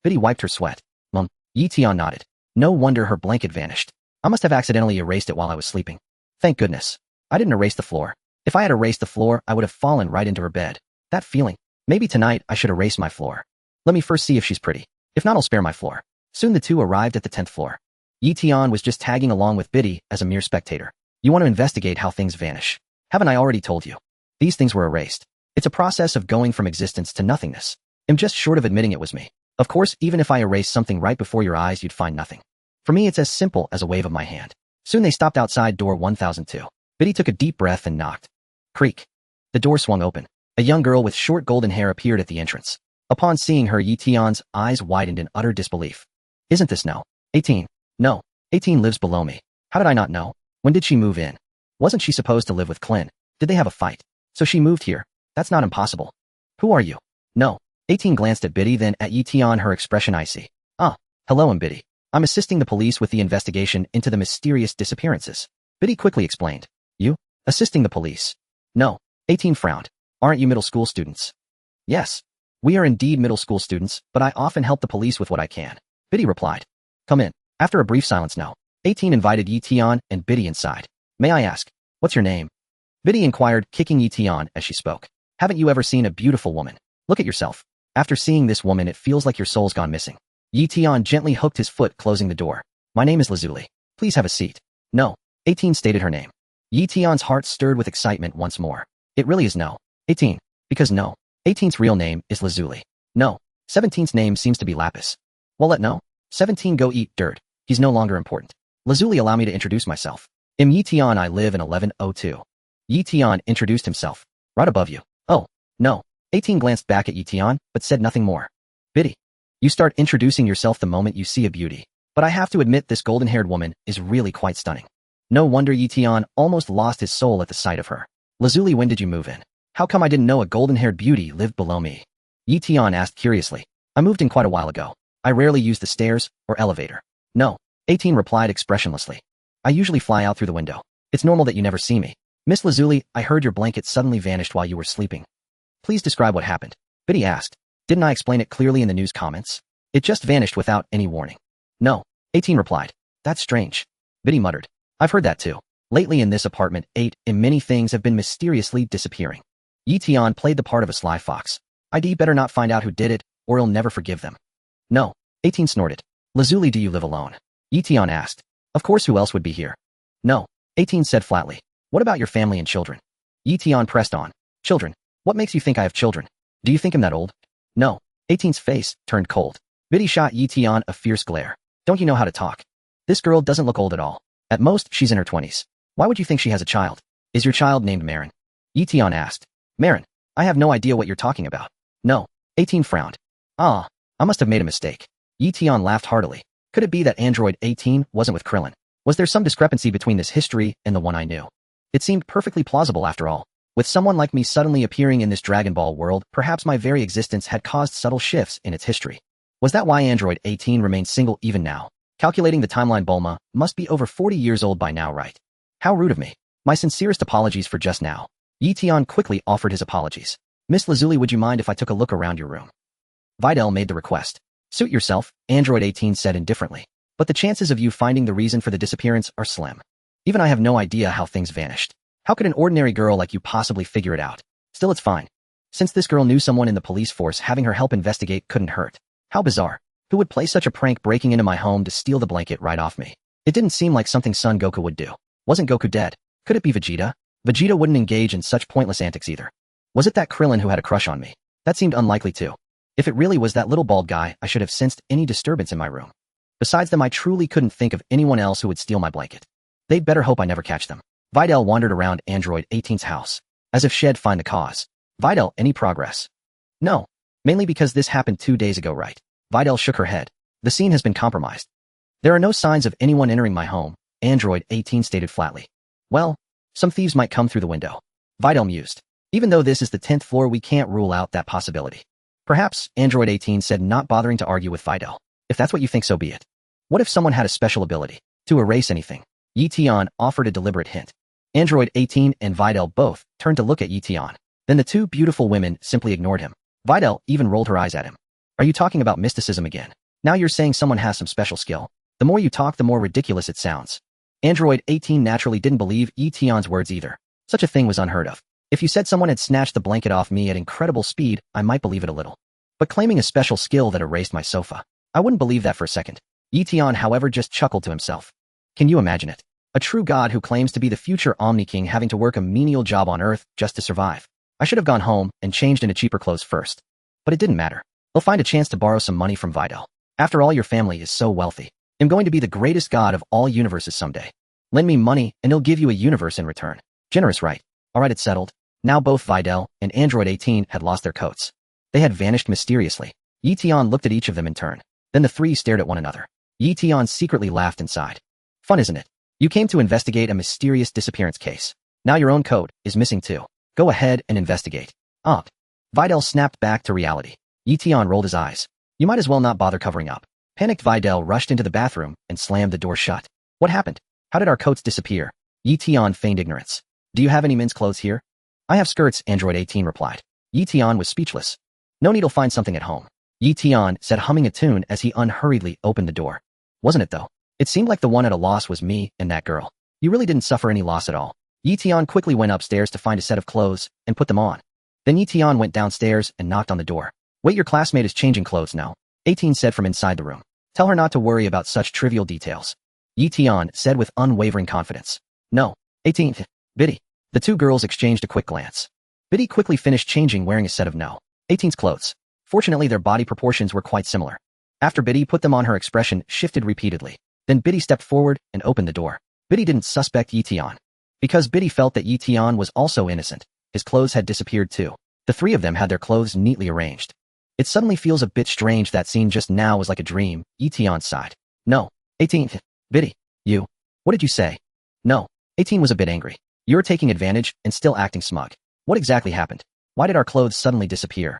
Biddy wiped her sweat. Eion nodded. No wonder her blanket vanished. I must have accidentally erased it while I was sleeping. Thank goodness. I didn't erase the floor. If I had erased the floor, I would have fallen right into her bed. That feeling. Maybe tonight I should erase my floor. Let me first see if she's pretty. If not, I'll spare my floor. Soon the two arrived at the 10th floor. Eion was just tagging along with Biddy as a mere spectator. You want to investigate how things vanish. Haven't I already told you? These things were erased. It's a process of going from existence to nothingness. I'm just short of admitting it was me. Of course, even if I erase something right before your eyes, you'd find nothing. For me, it's as simple as a wave of my hand. Soon they stopped outside door 1002. Biddy took a deep breath and knocked. Creak. The door swung open. A young girl with short golden hair appeared at the entrance. Upon seeing her, Eion's eyes widened in utter disbelief. Isn't this no? 18. No. 18 lives below me. How did I not know? When did she move in? Wasn't she supposed to live with Clint? Did they have a fight? So she moved here. That's not impossible. Who are you? No. 18 glanced at Biddy, then at Eion, her expression icy. Ah. Hello, I'm Biddy. I'm assisting the police with the investigation into the mysterious disappearances. Biddy quickly explained. You? Assisting the police? No. 18 frowned. Aren't you middle school students? Yes. We are indeed middle school students, but I often help the police with what I can. Biddy replied. Come in. After a brief silence, no. 18 invited Eion and Biddy inside. May I ask, what's your name? Biddy inquired, kicking Eion as she spoke. Haven't you ever seen a beautiful woman? Look at yourself. After seeing this woman, it feels like your soul's gone missing. Eion gently hooked his foot, closing the door. My name is Lazuli. Please have a seat. No. 18 stated her name. Eiion's heart stirred with excitement once more. It really is no. 18. Because no. 18's real name is Lazuli. No. 17's name seems to be Lapis. Well, let no. 17 go eat dirt. He's no longer important. Lazuli, allow me to introduce myself. Eion, I live in 1102. Eion introduced himself. Right above you. Oh, no. 18 glanced back at Eion, but said nothing more. Biddy. You start introducing yourself the moment you see a beauty. But I have to admit this golden-haired woman is really quite stunning. No wonder Eion almost lost his soul at the sight of her. Lazuli, when did you move in? How come I didn't know a golden-haired beauty lived below me? Eion asked curiously. I moved in quite a while ago. I rarely use the stairs or elevator. No. 18 replied expressionlessly. I usually fly out through the window. It's normal that you never see me. Miss Lazuli, I heard your blanket suddenly vanished while you were sleeping. Please describe what happened. Biddy asked. Didn't I explain it clearly in the news comments? It just vanished without any warning. No. 18 replied. That's strange. Biddy muttered. I've heard that too. Lately in this apartment, many things have been mysteriously disappearing. Eion played the part of a sly fox. I'd better not find out who did it, or he'll never forgive them. No. 18 snorted. Lazuli, do you live alone? Eion asked. Of course, who else would be here? No. 18 said flatly. What about your family and children? Eion pressed on. Children? What makes you think I have children? Do you think I'm that old? No. 18's face turned cold. Biddy shot Eion a fierce glare. Don't you know how to talk? This girl doesn't look old at all. At most, she's in her 20s. Why would you think she has a child? Is your child named Marin? Eion asked. Marin? I have no idea what you're talking about. No. 18 frowned. Ah, I must have made a mistake. Eion laughed heartily. Could it be that Android 18 wasn't with Krillin? Was there some discrepancy between this history and the one I knew? It seemed perfectly plausible after all. With someone like me suddenly appearing in this Dragon Ball world, perhaps my very existence had caused subtle shifts in its history. Was that why Android 18 remains single even now? Calculating the timeline, Bulma must be over 40 years old by now, right? How rude of me. My sincerest apologies for just now. Eion quickly offered his apologies. Miss Lazuli, would you mind if I took a look around your room? Videl made the request. Suit yourself, Android 18 said indifferently. But the chances of you finding the reason for the disappearance are slim. Even I have no idea how things vanished. How could an ordinary girl like you possibly figure it out? Still, it's fine. Since this girl knew someone in the police force, having her help investigate couldn't hurt. How bizarre. Who would play such a prank, breaking into my home to steal the blanket right off me? It didn't seem like something Son Goku would do. Wasn't Goku dead? Could it be Vegeta? Vegeta wouldn't engage in such pointless antics either. Was it that Krillin who had a crush on me? That seemed unlikely too. If it really was that little bald guy, I should have sensed any disturbance in my room. Besides them, I truly couldn't think of anyone else who would steal my blanket. They'd better hope I never catch them. Videl wandered around Android 18's house, as if she'd find the cause. Videl, any progress? No. Mainly because this happened 2 days ago, right? Videl shook her head. The scene has been compromised. There are no signs of anyone entering my home, Android 18 stated flatly. Well, some thieves might come through the window. Videl mused. Even though this is the 10th floor, we can't rule out that possibility. Perhaps, Android 18 said, not bothering to argue with Videl. If that's what you think, so be it. What if someone had a special ability to erase anything? Eion offered a deliberate hint. Android 18 and Videl both turned to look at Eion. Then the two beautiful women simply ignored him. Videl even rolled her eyes at him. Are you talking about mysticism again? Now you're saying someone has some special skill? The more you talk, the more ridiculous it sounds. Android 18 naturally didn't believe Etion's words either. Such a thing was unheard of. If you said someone had snatched the blanket off me at incredible speed, I might believe it a little. But claiming a special skill that erased my sofa, I wouldn't believe that for a second. Etion, however, just chuckled to himself. Can you imagine it? A true god who claims to be the future Omni King having to work a menial job on Earth just to survive. I should have gone home and changed into cheaper clothes first. But it didn't matter. They'll find a chance to borrow some money from Videl. After all, your family is so wealthy. I'm going to be the greatest god of all universes someday. Lend me money and he'll give you a universe in return. Generous, right? Alright, it's settled. Now both Videl and Android 18 had lost their coats. They had vanished mysteriously. Etion looked at each of them in turn. Then the three stared at one another. Etion secretly laughed and sighed. Fun, isn't it? You came to investigate a mysterious disappearance case. Now your own coat is missing too. Go ahead and investigate. Up. Videl snapped back to reality. Etion rolled his eyes. You might as well not bother covering up. Panicked Videl rushed into the bathroom and slammed the door shut. What happened? How did our coats disappear? Etion feigned ignorance. Do you have any men's clothes here? I have skirts, Android 18 replied. Etion was speechless. No need, I'll find something at home. Etion said, humming a tune as he unhurriedly opened the door. Wasn't it though? It seemed like the one at a loss was me and that girl. You really didn't suffer any loss at all. Etion quickly went upstairs to find a set of clothes and put them on. Then Etion went downstairs and knocked on the door. Wait, your classmate is changing clothes now, 18 said from inside the room. Tell her not to worry about such trivial details. Etion said with unwavering confidence. No, 18. Biddy. The two girls exchanged a quick glance. Biddy quickly finished changing, wearing a set of No. 18's clothes. Fortunately, their body proportions were quite similar. After Biddy put them on, her expression shifted repeatedly. Then Biddy stepped forward and opened the door. Biddy didn't suspect Etion. Because Biddy felt that Etion was also innocent, his clothes had disappeared too. The three of them had their clothes neatly arranged. It suddenly feels a bit strange that scene just now was like a dream, Etion sighed. No. 18. Biddy. You. What did you say? No. 18 was a bit angry. You're taking advantage and still acting smug. What exactly happened? Why did our clothes suddenly disappear?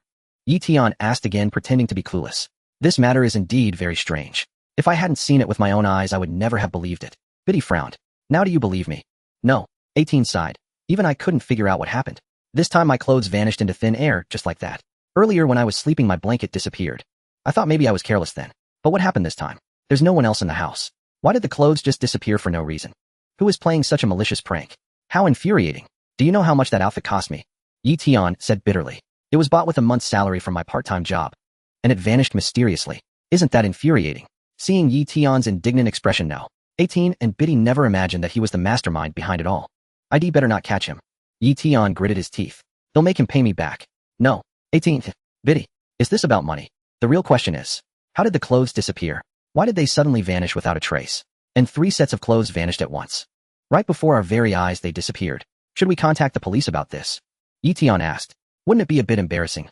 Etion asked again, pretending to be clueless. This matter is indeed very strange. If I hadn't seen it with my own eyes, I would never have believed it. Biddy frowned. Now do you believe me? No. 18 sighed. Even I couldn't figure out what happened. This time my clothes vanished into thin air, just like that. Earlier when I was sleeping, my blanket disappeared. I thought maybe I was careless then. But what happened this time? There's no one else in the house. Why did the clothes just disappear for no reason? Who is playing such a malicious prank? How infuriating. Do you know how much that outfit cost me? Etion said bitterly. It was bought with a month's salary from my part-time job. And it vanished mysteriously. Isn't that infuriating? Seeing Etion's indignant expression now, 18 and Biddy never imagined that he was the mastermind behind it all. I'd better not catch him. Etion gritted his teeth. They'll make him pay me back. No. 18. Biddy. Is this about money? The real question is, how did the clothes disappear? Why did they suddenly vanish without a trace? And 3 sets of clothes vanished at once. Right before our very eyes they disappeared. Should we contact the police about this? Etion asked. Wouldn't it be a bit embarrassing?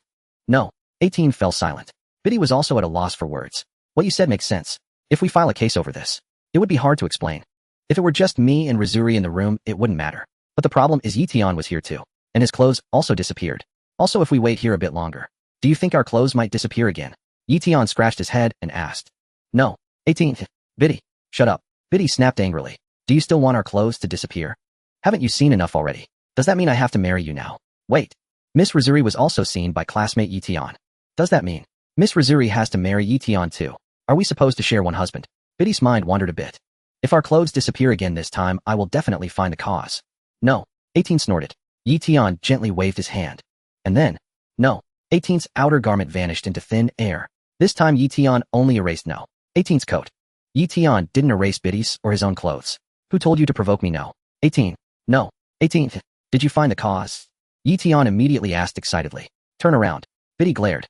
No. 18 fell silent. Biddy was also at a loss for words. What you said makes sense. If we file a case over this, it would be hard to explain. If it were just me and Rizuri in the room, it wouldn't matter. But the problem is Etion was here too. And his clothes also disappeared. Also, if we wait here a bit longer, do you think our clothes might disappear again? Etion scratched his head and asked. No. 18. Biddy. Shut up. Biddy snapped angrily. Do you still want our clothes to disappear? Haven't you seen enough already? Does that mean I have to marry you now? Wait. Miss Rizuri was also seen by classmate Etion. Does that mean Miss Rizuri has to marry Etion too? Are we supposed to share one husband? Biddy's mind wandered a bit. If our clothes disappear again this time, I will definitely find the cause. No. 18 snorted. Etion gently waved his hand. And then, no. 18's outer garment vanished into thin air. This time Etion only erased No. 18's coat. Etion didn't erase Biddy's or his own clothes. Who told you to provoke me? No. 18. No. 18. Did you find the cause? Etion immediately asked excitedly. Turn around. Biddy glared.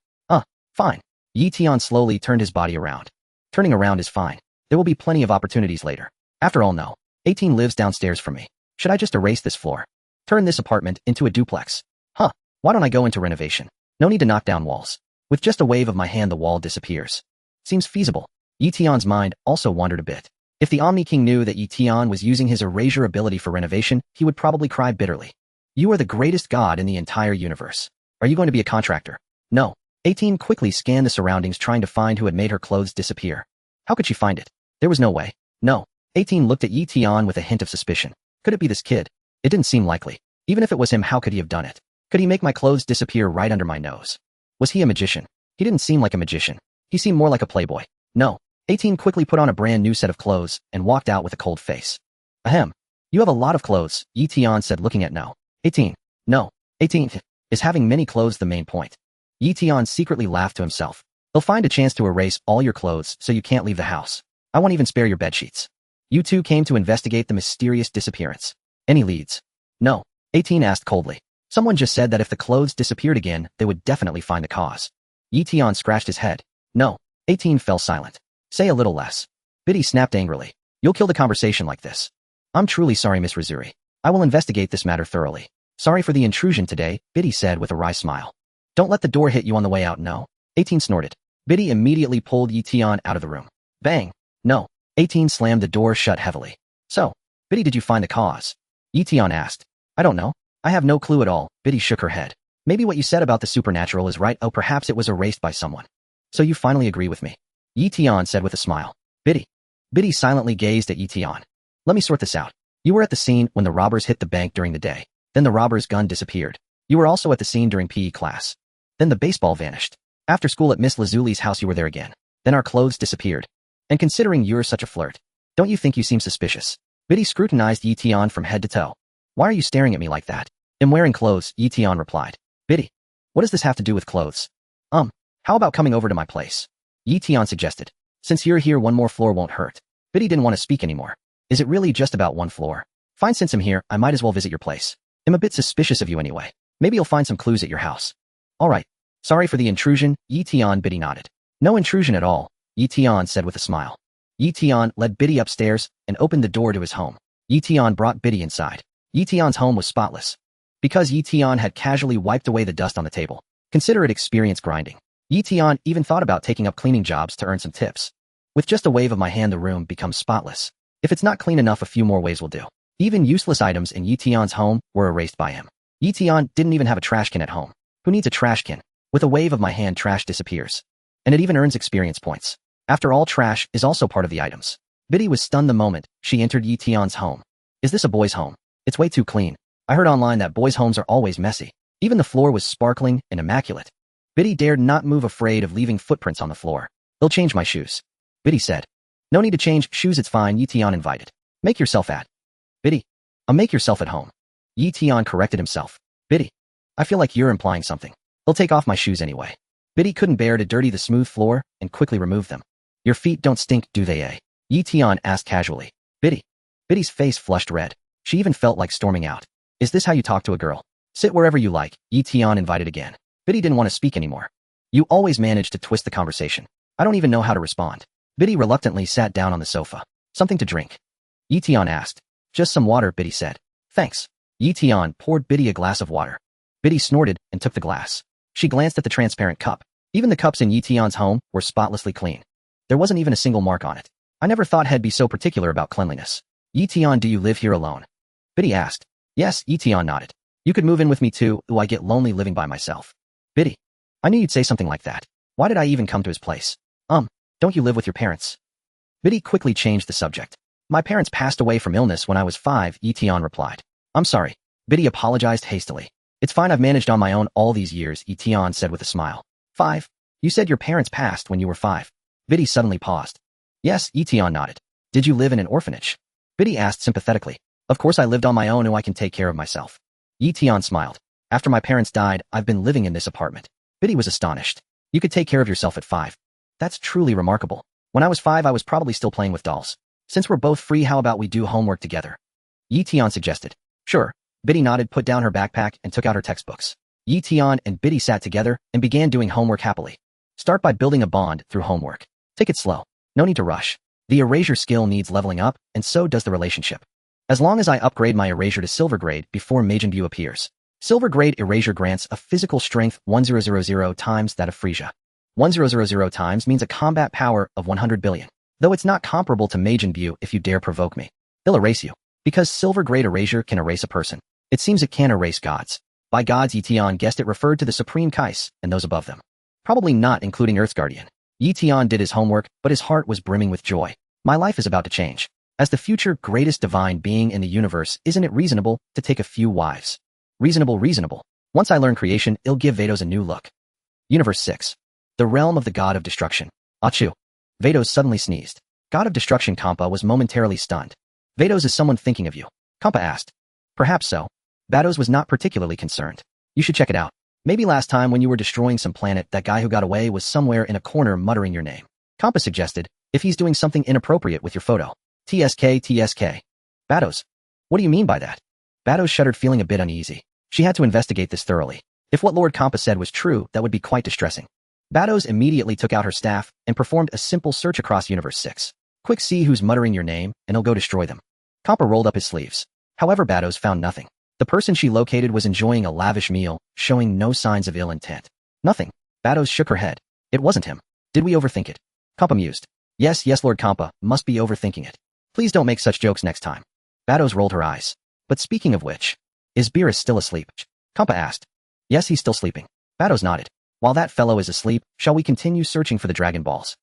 Fine. Etion slowly turned his body around. Turning around is fine. There will be plenty of opportunities later. After all, no. 18 lives downstairs from me. Should I just erase this floor? Turn this apartment into a duplex? Why don't I go into renovation? No need to knock down walls. With just a wave of my hand the wall disappears. Seems feasible. Etion's mind also wandered a bit. If the Omni King knew that Etion was using his erasure ability for renovation, he would probably cry bitterly. You are the greatest god in the entire universe. Are you going to be a contractor? No. 18 quickly scanned the surroundings, trying to find who had made her clothes disappear. How could she find it? There was no way. No. 18 looked at Etion with a hint of suspicion. Could it be this kid? It didn't seem likely. Even if it was him, how could he have done it? Could he make my clothes disappear right under my nose? Was he a magician? He didn't seem like a magician. He seemed more like a playboy. No. 18 quickly put on a brand new set of clothes and walked out with a cold face. Ahem. You have a lot of clothes, Eion said looking at No. 18. No. 18. Is having many clothes the main point? Eion secretly laughed to himself. They'll find a chance to erase all your clothes so you can't leave the house. I won't even spare your bedsheets. You two came to investigate the mysterious disappearance. Any leads? No. 18 asked coldly. Someone just said that if the clothes disappeared again, they would definitely find the cause. Eion scratched his head. No. 18 fell silent. Say a little less. Biddy snapped angrily. You'll kill the conversation like this. I'm truly sorry, Miss Rizuri. I will investigate this matter thoroughly. Sorry for the intrusion today, Biddy said with a wry smile. Don't let the door hit you on the way out, No. 18 snorted. Biddy immediately pulled Eion out of the room. Bang. No. 18 slammed the door shut heavily. So, Biddy, did you find the cause? Eion asked. I don't know. I have no clue at all, Biddy shook her head. Maybe what you said about the supernatural is right, oh perhaps it was erased by someone. So you finally agree with me? Eion said with a smile. Biddy. Biddy silently gazed at Eion. Let me sort this out. You were at the scene when the robbers hit the bank during the day. Then the robber's gun disappeared. You were also at the scene during PE class. Then the baseball vanished. After school at Miss Lazuli's house you were there again. Then our clothes disappeared. And considering you're such a flirt, don't you think you seem suspicious? Biddy scrutinized Eion from head to toe. Why are you staring at me like that? I'm wearing clothes, Eion replied. Biddy. What does this have to do with clothes? How about coming over to my place? Eion suggested. Since you're here, one more floor won't hurt. Biddy didn't want to speak anymore. Is it really just about one floor? Fine, since I'm here, I might as well visit your place. I'm a bit suspicious of you anyway. Maybe you'll find some clues at your house. Alright. Sorry for the intrusion, Eion. Biddy nodded. No intrusion at all, Eion said with a smile. Eion led Biddy upstairs and opened the door to his home. Eion brought Biddy inside. Etion's home was spotless. Because Eion had casually wiped away the dust on the table. Consider it experience grinding. Eion even thought about taking up cleaning jobs to earn some tips. With just a wave of my hand the room becomes spotless. If it's not clean enough, a few more ways will do. Even useless items in Etion's home were erased by him. Eion didn't even have a trash can at home. Who needs a trash can? With a wave of my hand, trash disappears. And it even earns experience points. After all, trash is also part of the items. Biddy was stunned the moment she entered Etion's home. Is this a boy's home? It's way too clean. I heard online that boys' homes are always messy. Even the floor was sparkling and immaculate. Biddy dared not move, afraid of leaving footprints on the floor. They'll change my shoes. Biddy said. No need to change shoes, it's fine, Eion invited. Make yourself at. Biddy. Make yourself at home. Eion corrected himself. Biddy. I feel like you're implying something. They'll take off my shoes anyway. Biddy couldn't bear to dirty the smooth floor and quickly removed them. Your feet don't stink, do they, eh? Eion asked casually. Biddy. Biddy's face flushed red. She even felt like storming out. Is this how you talk to a girl? Sit wherever you like, Eion invited again. Biddy didn't want to speak anymore. You always manage to twist the conversation. I don't even know how to respond. Biddy reluctantly sat down on the sofa. Something to drink? Eion asked. Just some water, Biddy said. Thanks. Eion poured Biddy a glass of water. Biddy snorted and took the glass. She glanced at the transparent cup. Even the cups in Etion's home were spotlessly clean. There wasn't even a single mark on it. I never thought he'd be so particular about cleanliness. Eion, do you live here alone? Biddy asked. Yes, Eion nodded. You could move in with me too, ooh, I get lonely living by myself. Biddy. I knew you'd say something like that. Why did I even come to his place? Don't you live with your parents? Biddy quickly changed the subject. My parents passed away from illness when I was 5, Eion replied. I'm sorry. Biddy apologized hastily. It's fine, I've managed on my own all these years, Eion said with a smile. 5? You said your parents passed when you were 5. Biddy suddenly paused. Yes, Eion nodded. Did you live in an orphanage? Biddy asked sympathetically. Of course I lived on my own, and I can take care of myself. Eion smiled. After my parents died, I've been living in this apartment. Biddy was astonished. You could take care of yourself at 5. That's truly remarkable. When I was 5, I was probably still playing with dolls. Since we're both free, how about we do homework together? Eion suggested. Sure. Biddy nodded, put down her backpack, and took out her textbooks. Eion and Biddy sat together and began doing homework happily. Start by building a bond through homework. Take it slow. No need to rush. The erasure skill needs leveling up, and so does the relationship. As long as I upgrade my erasure to silver grade before Majin Buu appears. Silver grade erasure grants a physical strength 1000 times that of Frieza. 1000 times means a combat power of 100 billion. Though it's not comparable to Majin Buu if you dare provoke me. They'll erase you. Because silver grade erasure can erase a person. It seems it can erase gods. By gods, Eion guessed it referred to the Supreme Kais and those above them. Probably not including Earth's Guardian. Eion did his homework, but his heart was brimming with joy. My life is about to change. As the future greatest divine being in the universe, isn't it reasonable to take a few wives? Reasonable. Once I learn creation, it'll give Vados a new look. Universe 6. The realm of the god of destruction. Achu. Vados suddenly sneezed. God of Destruction Kampa was momentarily stunned. Vados, is someone thinking of you? Kampa asked. Perhaps so. Vados was not particularly concerned. You should check it out. Maybe last time when you were destroying some planet, that guy who got away was somewhere in a corner muttering your name. Kampa suggested, if he's doing something inappropriate with your photo. TSK. Vados. What do you mean by that? Vados shuddered, feeling a bit uneasy. She had to investigate this thoroughly. If what Lord Kampa said was true, that would be quite distressing. Vados immediately took out her staff and performed a simple search across Universe 6. Quick, see who's muttering your name, and he'll go destroy them. Kampa rolled up his sleeves. However, Vados found nothing. The person she located was enjoying a lavish meal, showing no signs of ill intent. Nothing. Vados shook her head. It wasn't him. Did we overthink it? Kampa mused. Yes, Lord Kampa, must be overthinking it. Please don't make such jokes next time. Vados rolled her eyes. But speaking of which, is Beerus still asleep? Kampa asked. Yes, he's still sleeping. Vados nodded. While that fellow is asleep, shall we continue searching for the Dragon Balls?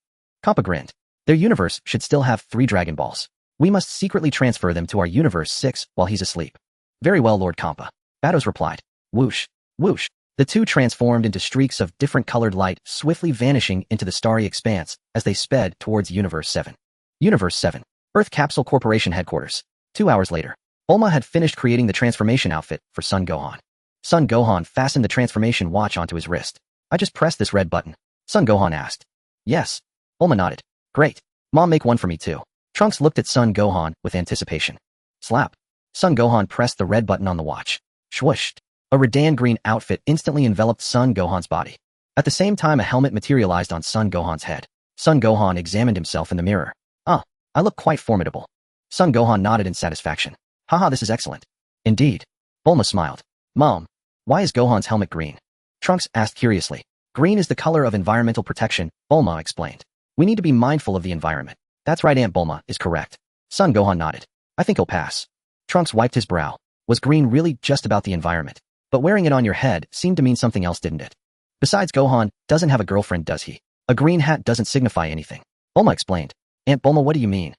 Kampa grinned. Their universe should still have 3 Dragon Balls. We must secretly transfer them to our Universe 6 while he's asleep. Very well, Lord Kampa. Vados replied. Whoosh, whoosh. The two transformed into streaks of different colored light, swiftly vanishing into the starry expanse as they sped towards Universe 7. Universe 7. Earth Capsule Corporation headquarters. 2 hours later. Bulma had finished creating the transformation outfit for Son Gohan. Son Gohan fastened the transformation watch onto his wrist. I just pressed this red button. Son Gohan asked. Yes. Bulma nodded. Great. Mom, make one for me too. Trunks looked at Son Gohan with anticipation. Slap. Son Gohan pressed the red button on the watch. Swoosh. A redan green outfit instantly enveloped Son Gohan's body. At the same time, a helmet materialized on Son Gohan's head. Son Gohan examined himself in the mirror. Ah, I look quite formidable. Son Gohan nodded in satisfaction. Haha, this is excellent. Indeed. Bulma smiled. Mom, why is Gohan's helmet green? Trunks asked curiously. Green is the color of environmental protection, Bulma explained. We need to be mindful of the environment. That's right, Aunt Bulma is correct. Son Gohan nodded. I think he'll pass. Trunks wiped his brow. Was green really just about the environment? But wearing it on your head seemed to mean something else, didn't it? Besides, Gohan doesn't have a girlfriend, does he? A green hat doesn't signify anything. Bulma explained. Aunt Bulma, what do you mean?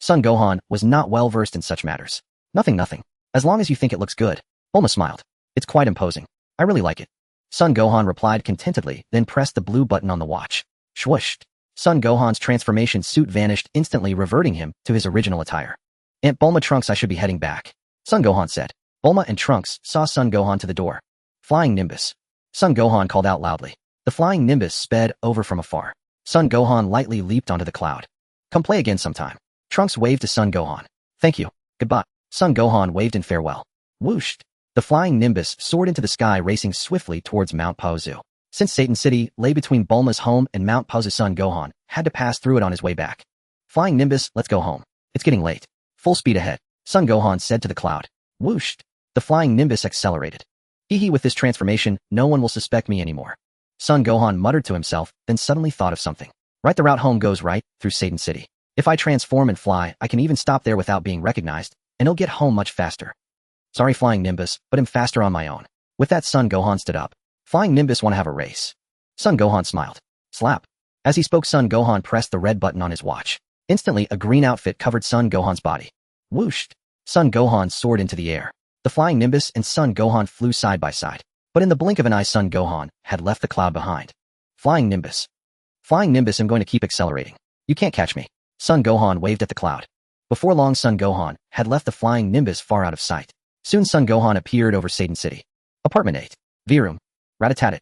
Son Gohan was not well versed in such matters. Nothing. As long as you think it looks good. Bulma smiled. It's quite imposing. I really like it. Son Gohan replied contentedly, then pressed the blue button on the watch. Swooshed. Son Gohan's transformation suit vanished instantly, reverting him to his original attire. Aunt Bulma, Trunks, I should be heading back. Son Gohan said. Bulma and Trunks saw Son Gohan to the door. Flying Nimbus. Son Gohan called out loudly. The flying Nimbus sped over from afar. Son Gohan lightly leaped onto the cloud. Come play again sometime. Trunks waved to Son Gohan. Thank you. Goodbye. Son Gohan waved in farewell. Whooshed. The flying Nimbus soared into the sky, racing swiftly towards Mount Paozu. Since Satan City lay between Bulma's home and Mount Paozu, Son Gohan had to pass through it on his way back. Flying Nimbus, let's go home. It's getting late. Full speed ahead. Son Gohan said to the cloud. Whooshed. The flying Nimbus accelerated. Hee, with this transformation, no one will suspect me anymore. Son Gohan muttered to himself, then suddenly thought of something. Right, the route home goes right through Satan City. If I transform and fly, I can even stop there without being recognized, and he'll get home much faster. Sorry, Flying Nimbus, but I'm faster on my own. With that, Son Gohan stood up. Flying Nimbus, want to have a race? Son Gohan smiled. Slap. As he spoke, Son Gohan pressed the red button on his watch. Instantly, a green outfit covered Son Gohan's body. Whooshed. Son Gohan soared into the air. The Flying Nimbus and Son Gohan flew side by side. But in the blink of an eye, Son Gohan had left the cloud behind. Flying Nimbus. Flying Nimbus, I'm going to keep accelerating. You can't catch me. Son Gohan waved at the cloud. Before long, Son Gohan had left the Flying Nimbus far out of sight. Soon Son Gohan appeared over Satan City. Apartment 8. V-room. Rat-a-tat-tat.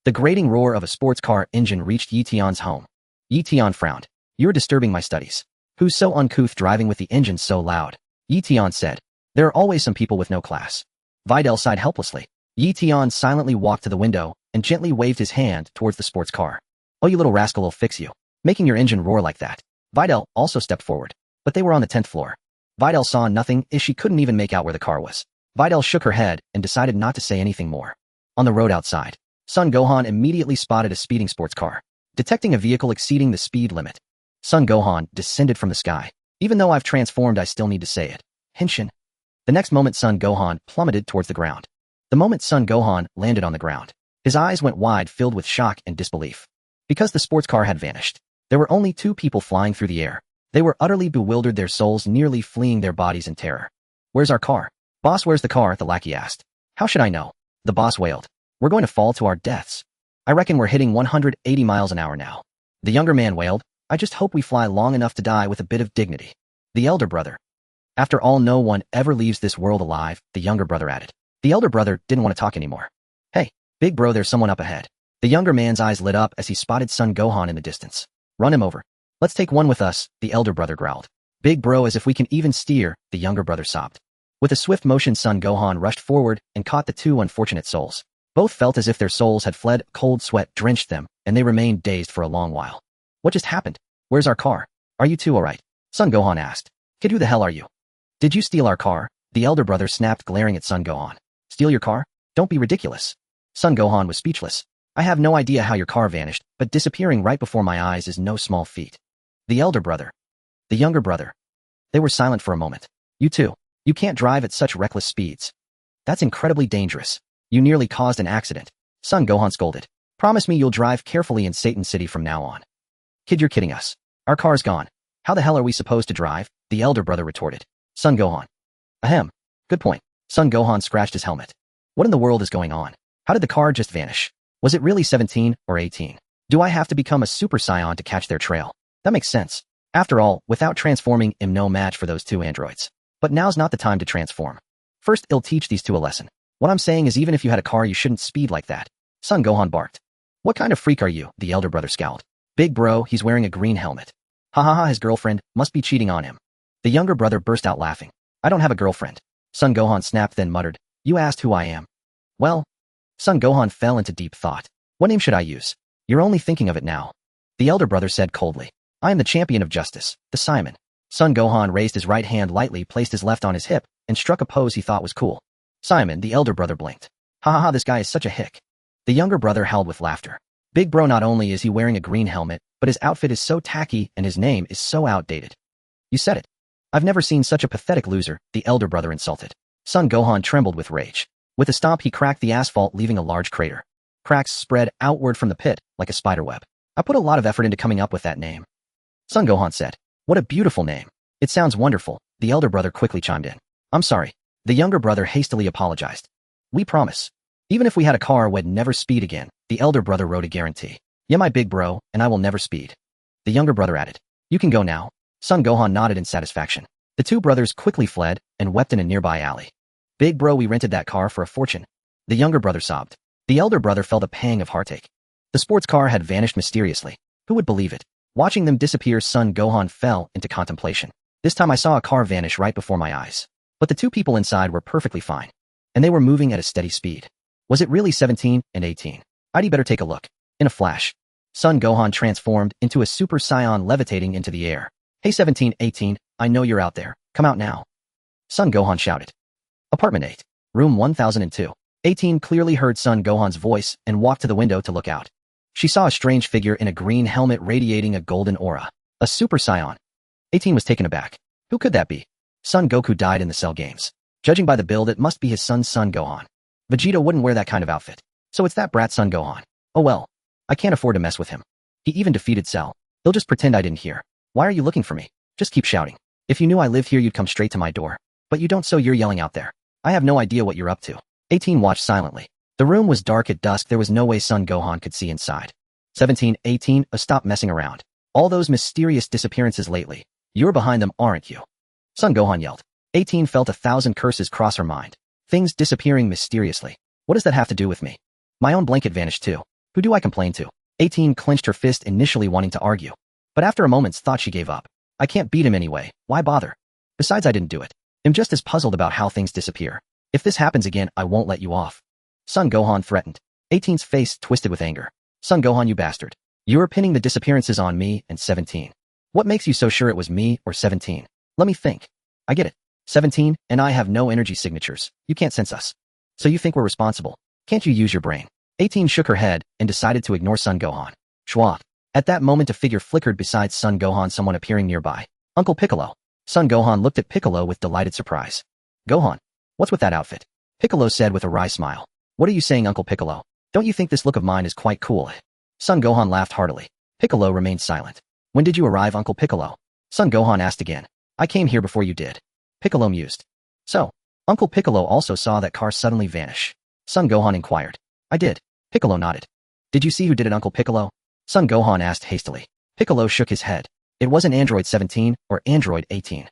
The grating roar of a sports car engine reached Yetion's home. Yetion frowned. You're disturbing my studies. Who's so uncouth driving with the engine so loud? Yetion said. There are always some people with no class. Videl sighed helplessly. Yetion silently walked to the window and gently waved his hand towards the sports car. Oh, you little rascal, will fix you. Making your engine roar like that. Videl also stepped forward. But they were on the 10th floor. Videl saw nothing as she couldn't even make out where the car was. Videl shook her head and decided not to say anything more. On the road outside, Son Gohan immediately spotted a speeding sports car. Detecting a vehicle exceeding the speed limit, Son Gohan descended from the sky. Even though I've transformed, I still need to say it. Henshin. The next moment, Son Gohan plummeted towards the ground. The moment Son Gohan landed on the ground, his eyes went wide, filled with shock and disbelief. Because the sports car had vanished, there were only 2 people flying through the air. They were utterly bewildered, their souls nearly fleeing their bodies in terror. Where's our car? Boss, where's the car? The lackey asked. How should I know? The boss wailed. We're going to fall to our deaths. I reckon we're hitting 180 miles an hour now. The younger man wailed. I just hope we fly long enough to die with a bit of dignity. The elder brother. After all, no one ever leaves this world alive, the younger brother added. The elder brother didn't want to talk anymore. Hey, big bro, there's someone up ahead. The younger man's eyes lit up as he spotted Son Gohan in the distance. Run him over. Let's take one with us, the elder brother growled. Big bro, as if we can even steer, the younger brother sobbed. With a swift motion, Son Gohan rushed forward and caught the two unfortunate souls. Both felt as if their souls had fled, cold sweat drenched them, and they remained dazed for a long while. What just happened? Where's our car? Are you two alright? Son Gohan asked. Kid, who the hell are you? Did you steal our car? The elder brother snapped, glaring at Son Gohan. Steal your car? Don't be ridiculous. Son Gohan was speechless. I have no idea how your car vanished, but disappearing right before my eyes is no small feat. The elder brother. The younger brother. They were silent for a moment. You two. You can't drive at such reckless speeds. That's incredibly dangerous. You nearly caused an accident. Son Gohan scolded. Promise me you'll drive carefully in Satan City from now on. Kid, you're kidding us. Our car's gone. How the hell are we supposed to drive? The elder brother retorted. Son Gohan. Ahem. Good point. Son Gohan scratched his helmet. What in the world is going on? How did the car just vanish? Was it really 17 or 18? Do I have to become a Super Saiyan to catch their trail? That makes sense. After all, without transforming, I'm no match for those two androids. But now's not the time to transform. First, I'll teach these two a lesson. What I'm saying is even if you had a car, you shouldn't speed like that. Son Gohan barked. What kind of freak are you? The elder brother scowled. Big bro, he's wearing a green helmet. Ha ha ha, his girlfriend must be cheating on him. The younger brother burst out laughing. I don't have a girlfriend. Son Gohan snapped, then muttered. You asked who I am. Well, Son Gohan fell into deep thought. What name should I use? You're only thinking of it now. The elder brother said coldly. I am the champion of justice, the Saiyaman. Son Gohan raised his right hand lightly, placed his left on his hip, and struck a pose he thought was cool. Saiyaman, the elder brother blinked. Ha ha ha, this guy is such a hick. The younger brother howled with laughter. Big bro, not only is he wearing a green helmet, but his outfit is so tacky and his name is so outdated. You said it. I've never seen such a pathetic loser, the elder brother insulted. Son Gohan trembled with rage. With a stomp, he cracked the asphalt, leaving a large crater. Cracks spread outward from the pit, like a spiderweb. I put a lot of effort into coming up with that name. Son Gohan said. What a beautiful name. It sounds wonderful, the elder brother quickly chimed in. I'm sorry. The younger brother hastily apologized. We promise. Even if we had a car, we'd never speed again, the elder brother wrote a guarantee. Yeah, my big bro, and I will never speed. The younger brother added. You can go now. Son Gohan nodded in satisfaction. The two brothers quickly fled and wept in a nearby alley. Big bro, we rented that car for a fortune. The younger brother sobbed. The elder brother felt a pang of heartache. The sports car had vanished mysteriously. Who would believe it? Watching them disappear, Son Gohan fell into contemplation. This time I saw a car vanish right before my eyes. But the two people inside were perfectly fine. And they were moving at a steady speed. Was it really 17 and 18? I'd better take a look. In a flash, Son Gohan transformed into a Super Saiyan, levitating into the air. Hey 17, 18, I know you're out there. Come out now. Son Gohan shouted. Apartment 8. Room 1002. 18 clearly heard Son Gohan's voice and walked to the window to look out. She saw a strange figure in a green helmet radiating a golden aura. A Super Saiyan. 18 was taken aback. Who could that be? Son Goku died in the Cell games. Judging by the build, it must be his son Gohan. Vegeta wouldn't wear that kind of outfit. So it's that brat Son Gohan. Oh well. I can't afford to mess with him. He even defeated Cell. He'll just pretend I didn't hear. Why are you looking for me? Just keep shouting. If you knew I lived here, you'd come straight to my door. But you don't, so you're yelling out there. I have no idea what you're up to. 18 watched silently. The room was dark at dusk. There was no way Son Gohan could see inside. 17, 18, stop messing around. All those mysterious disappearances lately. You're behind them, aren't you? Son Gohan yelled. 18 felt 1,000 curses cross her mind. Things disappearing mysteriously. What does that have to do with me? My own blanket vanished too. Who do I complain to? 18 clenched her fist, initially wanting to argue. But after a moment's thought, she gave up. I can't beat him anyway. Why bother? Besides, I didn't do it. I'm just as puzzled about how things disappear. If this happens again, I won't let you off. Son Gohan threatened. 18's face twisted with anger. Son Gohan, you bastard. You're pinning the disappearances on me and 17. What makes you so sure it was me or 17? Let me think. I get it. 17 and I have no energy signatures. You can't sense us. So you think we're responsible. Can't you use your brain? 18 shook her head and decided to ignore Son Gohan. Schwa. At that moment, a figure flickered beside Son Gohan, someone appearing nearby. Uncle Piccolo. Son Gohan looked at Piccolo with delighted surprise. Gohan. What's with that outfit? Piccolo said with a wry smile. What are you saying, Uncle Piccolo? Don't you think this look of mine is quite cool? Son Gohan laughed heartily. Piccolo remained silent. When did you arrive, Uncle Piccolo? Son Gohan asked again. I came here before you did. Piccolo mused. So, Uncle Piccolo also saw that car suddenly vanish. Son Gohan inquired. I did. Piccolo nodded. Did you see who did it, Uncle Piccolo? Son Gohan asked hastily. Piccolo shook his head. It wasn't Android 17 or Android 18.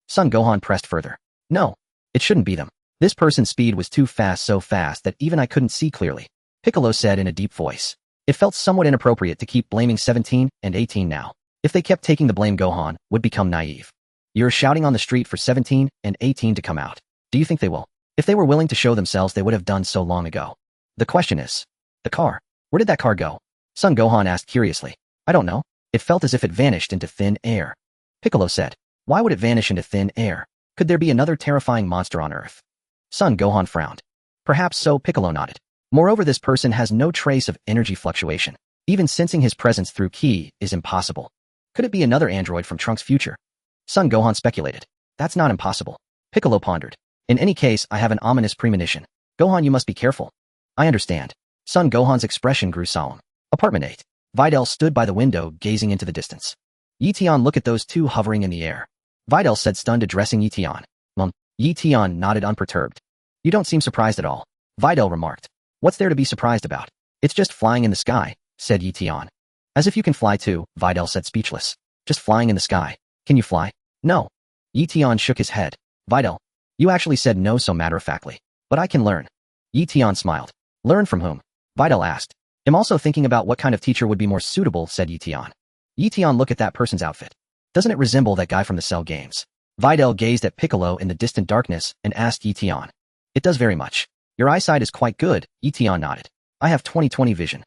Son Gohan pressed further. No, it shouldn't be them. This person's speed was too fast, so fast that even I couldn't see clearly. Piccolo said in a deep voice. It felt somewhat inappropriate to keep blaming 17 and 18 now. If they kept taking the blame, Gohan would become naive. You're shouting on the street for 17 and 18 to come out. Do you think they will? If they were willing to show themselves, they would have done so long ago. The question is, the car. Where did that car go? Son Gohan asked curiously. I don't know. It felt as if it vanished into thin air. Piccolo said. Why would it vanish into thin air? Could there be another terrifying monster on Earth? Son Gohan frowned. Perhaps so, Piccolo nodded. Moreover, this person has no trace of energy fluctuation. Even sensing his presence through ki is impossible. Could it be another android from Trunks' future? Son Gohan speculated. That's not impossible. Piccolo pondered. In any case, I have an ominous premonition. Gohan, you must be careful. I understand. Son Gohan's expression grew solemn. Apartment 8. Videl stood by the window, gazing into the distance. Eion, look at those two hovering in the air. Videl said, stunned, addressing Eion. Eion nodded unperturbed. You don't seem surprised at all. Videl remarked. What's there to be surprised about? It's just flying in the sky, said Eion. As if you can fly too, Videl said, speechless. Just flying in the sky. Can you fly? No. Eion shook his head. Videl. You actually said no so matter-of-factly. But I can learn. Eion smiled. Learn from whom? Videl asked. I'm also thinking about what kind of teacher would be more suitable, said Eion. Eion, look at that person's outfit. Doesn't it resemble that guy from the Cell games? Videl gazed at Piccolo in the distant darkness and asked Eion. It does very much. Your eyesight is quite good, Eion nodded. I have 20/20 vision.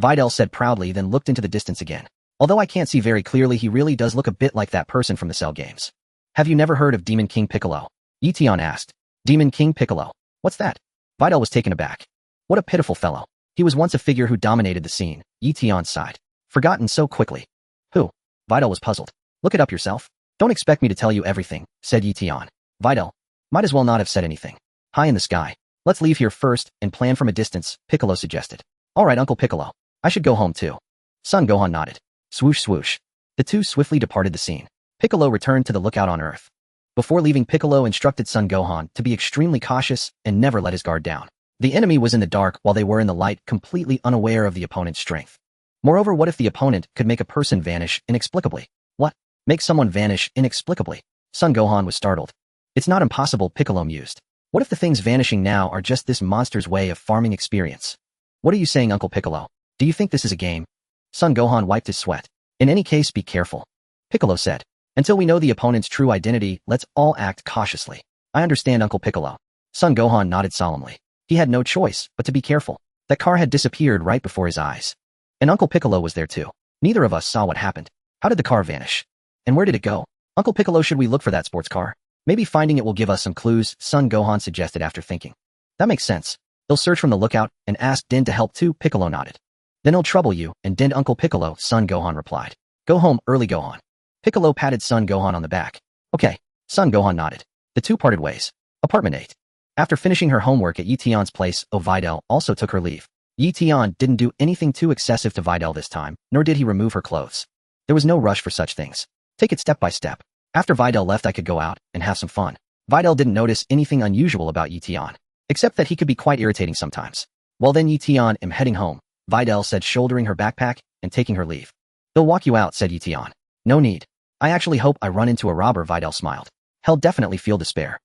Videl said proudly, then looked into the distance again. Although I can't see very clearly, he really does look a bit like that person from the Cell games. Have you never heard of Demon King Piccolo? Eion asked. Demon King Piccolo? What's that? Videl was taken aback. What a pitiful fellow. He was once a figure who dominated the scene. Eion sighed. Forgotten so quickly. Who? Videl was puzzled. Look it up yourself. Don't expect me to tell you everything, said Eion. Videl. Might as well not have said anything. High in the sky. Let's leave here first and plan from a distance, Piccolo suggested. All right, Uncle Piccolo. I should go home too. Son Gohan nodded. Swoosh swoosh. The two swiftly departed the scene. Piccolo returned to the lookout on Earth. Before leaving, Piccolo instructed Son Gohan to be extremely cautious and never let his guard down. The enemy was in the dark while they were in the light, completely unaware of the opponent's strength. Moreover, what if the opponent could make a person vanish inexplicably? What? Make someone vanish inexplicably? Son Gohan was startled. It's not impossible, Piccolo mused. What if the things vanishing now are just this monster's way of farming experience? What are you saying, Uncle Piccolo? Do you think this is a game? Son Gohan wiped his sweat. In any case, be careful. Piccolo said. Until we know the opponent's true identity, let's all act cautiously. I understand, Uncle Piccolo. Son Gohan nodded solemnly. He had no choice but to be careful. That car had disappeared right before his eyes. And Uncle Piccolo was there too. Neither of us saw what happened. How did the car vanish? And where did it go? Uncle Piccolo, should we look for that sports car? Maybe finding it will give us some clues, Son Gohan suggested after thinking. That makes sense. He'll search from the lookout and ask Din to help too, Piccolo nodded. Then he'll trouble you and Din, Uncle Piccolo, Son Gohan replied. Go home early, Gohan. Piccolo patted Son Gohan on the back. Okay, Son Gohan nodded. The two parted ways. Apartment 8. After finishing her homework at Eion's place, Videl also took her leave. Eion didn't do anything too excessive to Videl this time, nor did he remove her clothes. There was no rush for such things. Take it step by step. After Videl left, I could go out and have some fun. Videl didn't notice anything unusual about Eion, except that he could be quite irritating sometimes. Well then, Eion, am heading home, Videl said, shouldering her backpack and taking her leave. They'll walk you out, said Eion. No need. I actually hope I run into a robber, Videl smiled. He'll definitely feel despair.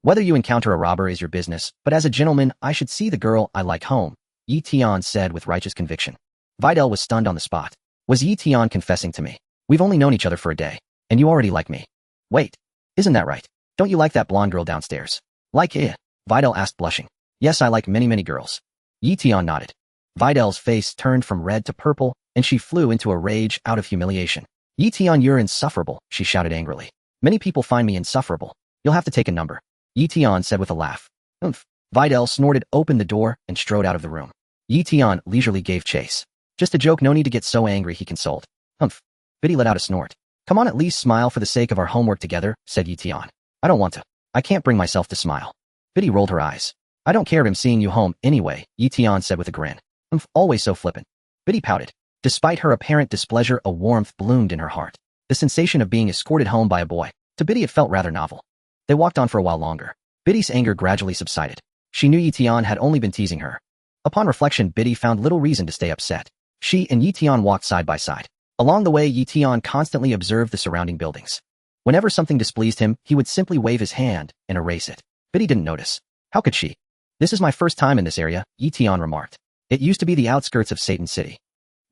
Whether you encounter a robber is your business, but as a gentleman, I should see the girl I like home, Eion said with righteous conviction. Videl was stunned on the spot. Was Eion confessing to me? We've only known each other for a day, and you already like me. Wait, isn't that right? Don't you like that blonde girl downstairs? Like it? Videl asked, blushing. Yes, I like many girls. Eion nodded. Videl's face turned from red to purple, and she flew into a rage out of humiliation. Eion, you're insufferable, she shouted angrily. Many people find me insufferable. You'll have to take a number. Eion said with a laugh. Oomph. Videl snorted, opened the door, and strode out of the room. Eion leisurely gave chase. Just a joke, no need to get so angry, he consoled. Humph. Biddy let out a snort. Come on, at least smile for the sake of our homework together, said Eion. I don't want to. I can't bring myself to smile. Biddy rolled her eyes. I don't care, I'm seeing you home anyway, Eion said with a grin. Humph, always so flippant. Biddy pouted. Despite her apparent displeasure, a warmth bloomed in her heart. The sensation of being escorted home by a boy. To Biddy it felt rather novel. They walked on for a while longer. Biddy's anger gradually subsided. She knew Eion had only been teasing her. Upon reflection, Biddy found little reason to stay upset. She and Eion walked side by side. Along the way, Eion constantly observed the surrounding buildings. Whenever something displeased him, he would simply wave his hand and erase it. Biddy didn't notice. How could she? This is my first time in this area, Eion remarked. It used to be the outskirts of Satan City.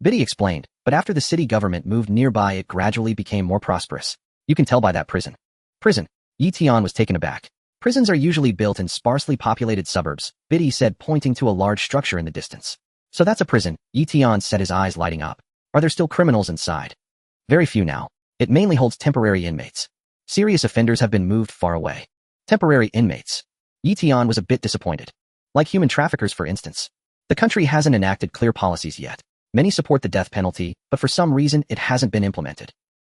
Biddy explained, but after the city government moved nearby, it gradually became more prosperous. You can tell by that prison. Prison. Eion was taken aback. Prisons are usually built in sparsely populated suburbs, Biddy said, pointing to a large structure in the distance. So that's a prison, Eion said, his eyes lighting up. Are there still criminals inside? Very few now. It mainly holds temporary inmates. Serious offenders have been moved far away. Temporary inmates. Eion was a bit disappointed. Like human traffickers, for instance. The country hasn't enacted clear policies yet. Many support the death penalty, but for some reason it hasn't been implemented.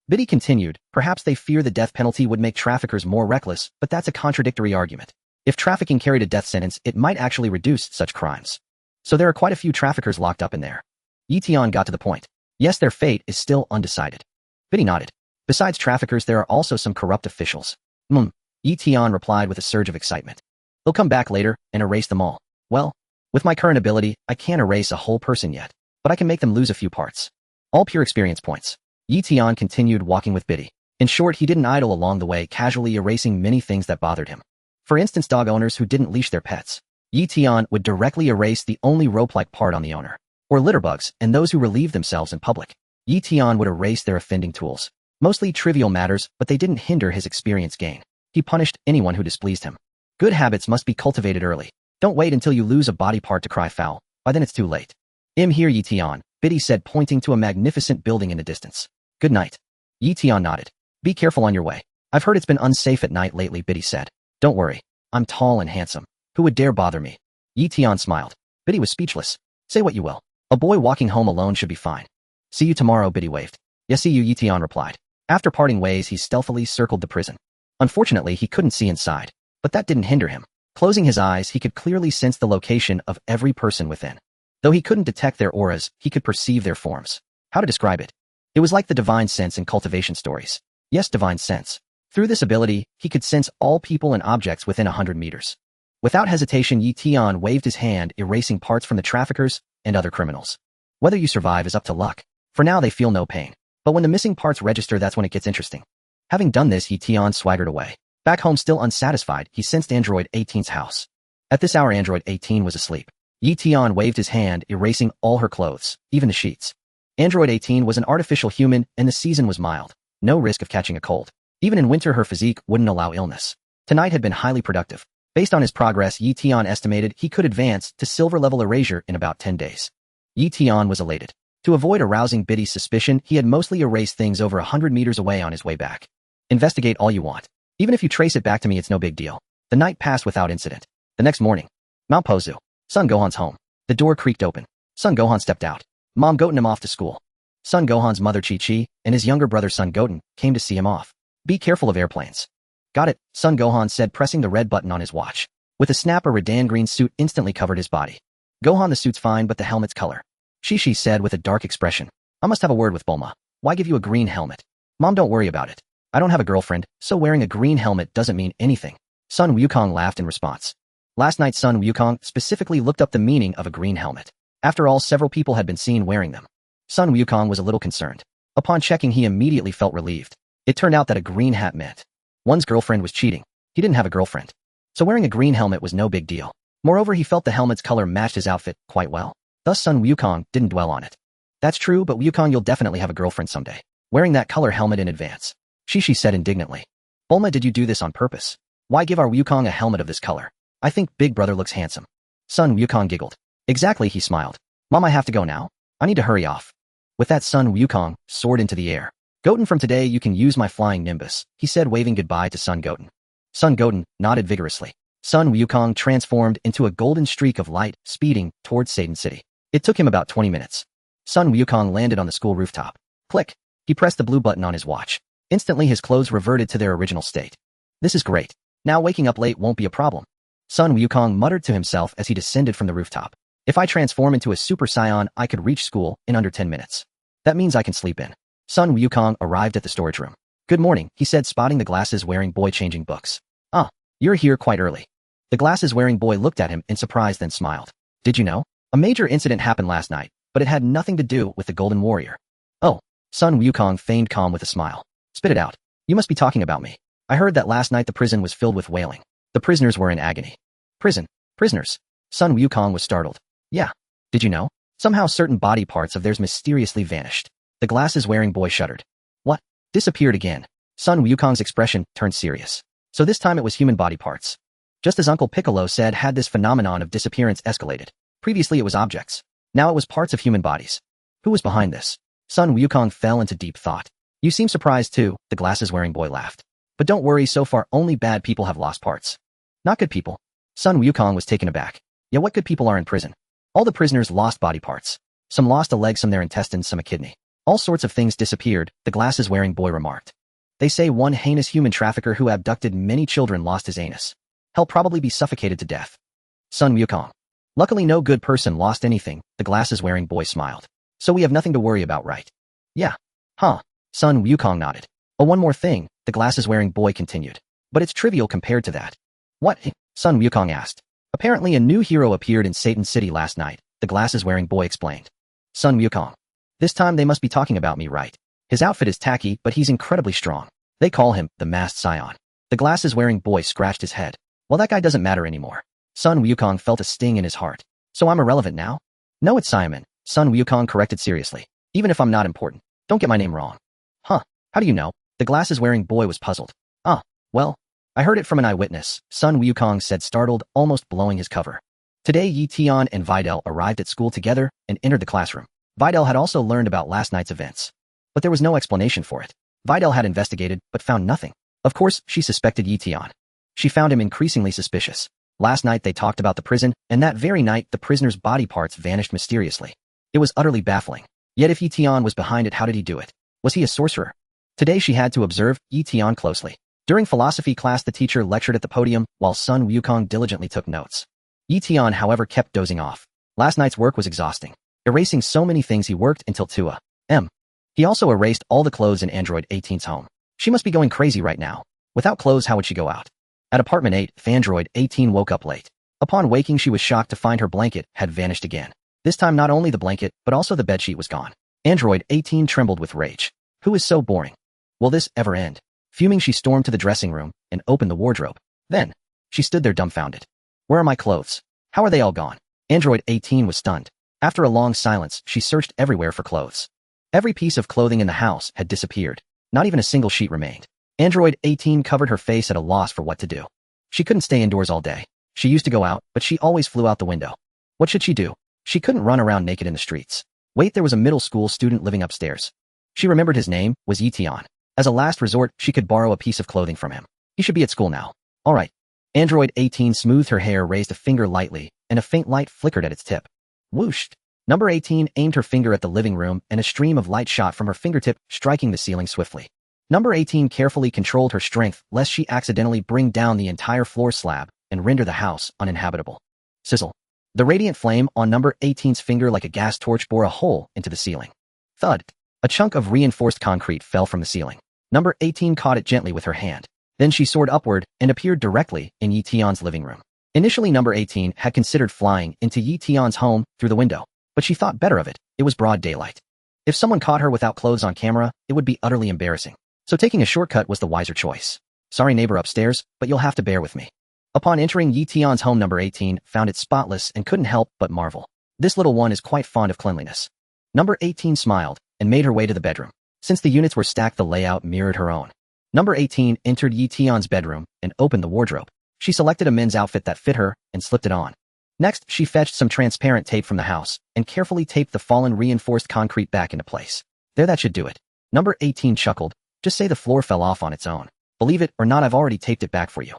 Biddy continued, perhaps they fear the death penalty would make traffickers more reckless, but that's a contradictory argument. If trafficking carried a death sentence, it might actually reduce such crimes. So there are quite a few traffickers locked up in there. Eion got to the point. Yes, their fate is still undecided. Biddy nodded. Besides traffickers, there are also some corrupt officials. Eion replied with a surge of excitement. They'll come back later and erase them all. Well, with my current ability, I can't erase a whole person yet, but I can make them lose a few parts. All pure experience points. Eion continued walking with Biddy. In short, he didn't idle along the way, casually erasing many things that bothered him. For instance, dog owners who didn't leash their pets. Eion would directly erase the only rope-like part on the owner. Or litterbugs, and those who relieved themselves in public. Eion would erase their offending tools. Mostly trivial matters, but they didn't hinder his experience gain. He punished anyone who displeased him. Good habits must be cultivated early. Don't wait until you lose a body part to cry foul. By then it's too late. Here, Eion, Biddy said, pointing to a magnificent building in the distance. Good night. Eion nodded. Be careful on your way. I've heard it's been unsafe at night lately, Biddy said. Don't worry. I'm tall and handsome. Who would dare bother me? Eion smiled. Biddy was speechless. Say what you will. A boy walking home alone should be fine. See you tomorrow, Biddy waved. Yes, see you, Eion replied. After parting ways, he stealthily circled the prison. Unfortunately, he couldn't see inside, but that didn't hinder him. Closing his eyes, he could clearly sense the location of every person within. Though he couldn't detect their auras, he could perceive their forms. How to describe it? It was like the divine sense in cultivation stories. Yes, divine sense. Through this ability, he could sense all people and objects within 100 meters. Without hesitation, Eion waved his hand, erasing parts from the traffickers and other criminals. Whether you survive is up to luck. For now, they feel no pain. But when the missing parts register, that's when it gets interesting. Having done this, Eion swaggered away. Back home, still unsatisfied, he sensed Android 18's house. At this hour, Android 18 was asleep. Eion waved his hand, erasing all her clothes, even the sheets. Android 18 was an artificial human, and the season was mild. No risk of catching a cold. Even in winter, her physique wouldn't allow illness. Tonight had been highly productive. Based on his progress, Eion estimated he could advance to silver-level erasure in about 10 days. Eion was elated. To avoid arousing Biddy's suspicion, he had mostly erased things over 100 meters away on his way back. Investigate all you want. Even if you trace it back to me, it's no big deal. The night passed without incident. The next morning, Mount Pozu. Son Gohan's home. The door creaked open. Son Gohan stepped out. Mom gotten him off to school. Son Gohan's mother Chi-Chi and his younger brother Son Goten came to see him off. Be careful of airplanes. Got it, Son Gohan said, pressing the red button on his watch. With a snap, a Redan green suit instantly covered his body. Gohan, the suit's fine, but the helmet's color. Chi-Chi said with a dark expression. I must have a word with Bulma. Why give you a green helmet? Mom, don't worry about it. I don't have a girlfriend, so wearing a green helmet doesn't mean anything. Sun Wukong laughed in response. Last night, Sun Wukong specifically looked up the meaning of a green helmet. After all, several people had been seen wearing them. Sun Wukong was a little concerned. Upon checking, he immediately felt relieved. It turned out that a green hat meant one's girlfriend was cheating. He didn't have a girlfriend. So wearing a green helmet was no big deal. Moreover, he felt the helmet's color matched his outfit quite well. Thus, Sun Wukong didn't dwell on it. That's true, but Wukong, you'll definitely have a girlfriend someday. Wearing that color helmet in advance. Shishi said indignantly. Bulma, did you do this on purpose? Why give our Wukong a helmet of this color? I think Big Brother looks handsome. Sun Wukong giggled. Exactly, he smiled. Mom, I have to go now. I need to hurry off. With that, Sun Wukong soared into the air. Goten, from today you can use my flying nimbus, he said, waving goodbye to Sun Goten. Sun Goten nodded vigorously. Sun Wukong transformed into a golden streak of light, speeding towards Satan City. It took him about 20 minutes. Sun Wukong landed on the school rooftop. Click. He pressed the blue button on his watch. Instantly, his clothes reverted to their original state. This is great. Now waking up late won't be a problem. Sun Wukong muttered to himself as he descended from the rooftop. If I transform into a Super Saiyan, I could reach school in under 10 minutes. That means I can sleep in. Sun Wukong arrived at the storage room. Good morning, he said, spotting the glasses-wearing boy changing books. Ah, you're here quite early. The glasses-wearing boy looked at him in surprise, then smiled. Did you know? A major incident happened last night, but it had nothing to do with the Golden Warrior. Oh, Sun Wukong feigned calm with a smile. Spit it out. You must be talking about me. I heard that last night the prison was filled with wailing. The prisoners were in agony. Prison? Prisoners? Sun Wukong was startled. Yeah. Did you know? Somehow certain body parts of theirs mysteriously vanished. The glasses-wearing boy shuddered. What? Disappeared again. Sun Wukong's expression turned serious. So this time it was human body parts. Just as Uncle Piccolo said, had this phenomenon of disappearance escalated. Previously it was objects. Now it was parts of human bodies. Who was behind this? Sun Wukong fell into deep thought. You seem surprised too, the glasses-wearing boy laughed. But don't worry, so far only bad people have lost parts. Not good people. Sun Wukong was taken aback. Yeah, what good people are in prison? All the prisoners lost body parts. Some lost a leg, some their intestines, some a kidney. All sorts of things disappeared, the glasses-wearing boy remarked. They say one heinous human trafficker who abducted many children lost his anus. He'll probably be suffocated to death. Sun Wukong. Luckily no good person lost anything, the glasses-wearing boy smiled. So we have nothing to worry about, right? Yeah. Huh. Sun Wukong nodded. Oh, one more thing, the glasses-wearing boy continued. But it's trivial compared to that. What? Sun Wukong asked. Apparently a new hero appeared in Satan City last night, the glasses-wearing boy explained. Sun Wukong. This time they must be talking about me, right? His outfit is tacky, but he's incredibly strong. They call him the masked Saiyan. The glasses-wearing boy scratched his head. Well, that guy doesn't matter anymore. Sun Wukong felt a sting in his heart. So I'm irrelevant now? No, it's Saiyaman, Sun Wukong corrected seriously. Even if I'm not important, don't get my name wrong. Huh, how do you know? The glasses-wearing boy was puzzled. Well, I heard it from an eyewitness, Sun Wukong said, startled, almost blowing his cover. Today Eion and Videl arrived at school together and entered the classroom. Videl had also learned about last night's events. But there was no explanation for it. Videl had investigated, but found nothing. Of course, she suspected Eion. She found him increasingly suspicious. Last night they talked about the prison, and that very night the prisoner's body parts vanished mysteriously. It was utterly baffling. Yet if Eion was behind it, how did he do it? Was he a sorcerer? Today she had to observe Eion closely. During philosophy class the teacher lectured at the podium, while Sun Wukong diligently took notes. Eion, however, kept dozing off. Last night's work was exhausting. Erasing so many things, he worked until 2 a.m. He also erased all the clothes in Android 18's home. She must be going crazy right now. Without clothes, how would she go out? At apartment 8, Fandroid 18 woke up late. Upon waking, she was shocked to find her blanket had vanished again. This time not only the blanket, but also the bedsheet was gone. Android 18 trembled with rage. Who is so boring? Will this ever end? Fuming, she stormed to the dressing room and opened the wardrobe. Then, she stood there dumbfounded. Where are my clothes? How are they all gone? Android 18 was stunned. After a long silence, she searched everywhere for clothes. Every piece of clothing in the house had disappeared. Not even a single sheet remained. Android 18 covered her face at a loss for what to do. She couldn't stay indoors all day. She used to go out, but she always flew out the window. What should she do? She couldn't run around naked in the streets. Wait, there was a middle school student living upstairs. She remembered his name was Eion. As a last resort, she could borrow a piece of clothing from him. He should be at school now. All right. Android 18 smoothed her hair, raised a finger lightly, and a faint light flickered at its tip. Whooshed. Number 18 aimed her finger at the living room, and a stream of light shot from her fingertip, striking the ceiling swiftly. Number 18 carefully controlled her strength, lest she accidentally bring down the entire floor slab and render the house uninhabitable. Sizzle. The radiant flame on number 18's finger like a gas torch bore a hole into the ceiling. Thud. A chunk of reinforced concrete fell from the ceiling. Number 18 caught it gently with her hand. Then she soared upward and appeared directly in Eition's living room. Initially, number 18 had considered flying into Eition's home through the window, but she thought better of it. It was broad daylight. If someone caught her without clothes on camera, it would be utterly embarrassing. So taking a shortcut was the wiser choice. Sorry, neighbor upstairs, but you'll have to bear with me. Upon entering Eition's home, number 18 found it spotless and couldn't help but marvel. This little one is quite fond of cleanliness. Number 18 smiled and made her way to the bedroom. Since the units were stacked, the layout mirrored her own. Number 18 entered Eition's bedroom and opened the wardrobe. She selected a men's outfit that fit her and slipped it on. Next, she fetched some transparent tape from the house and carefully taped the fallen reinforced concrete back into place. There, that should do it. Number 18 chuckled. Just say the floor fell off on its own. Believe it or not, I've already taped it back for you.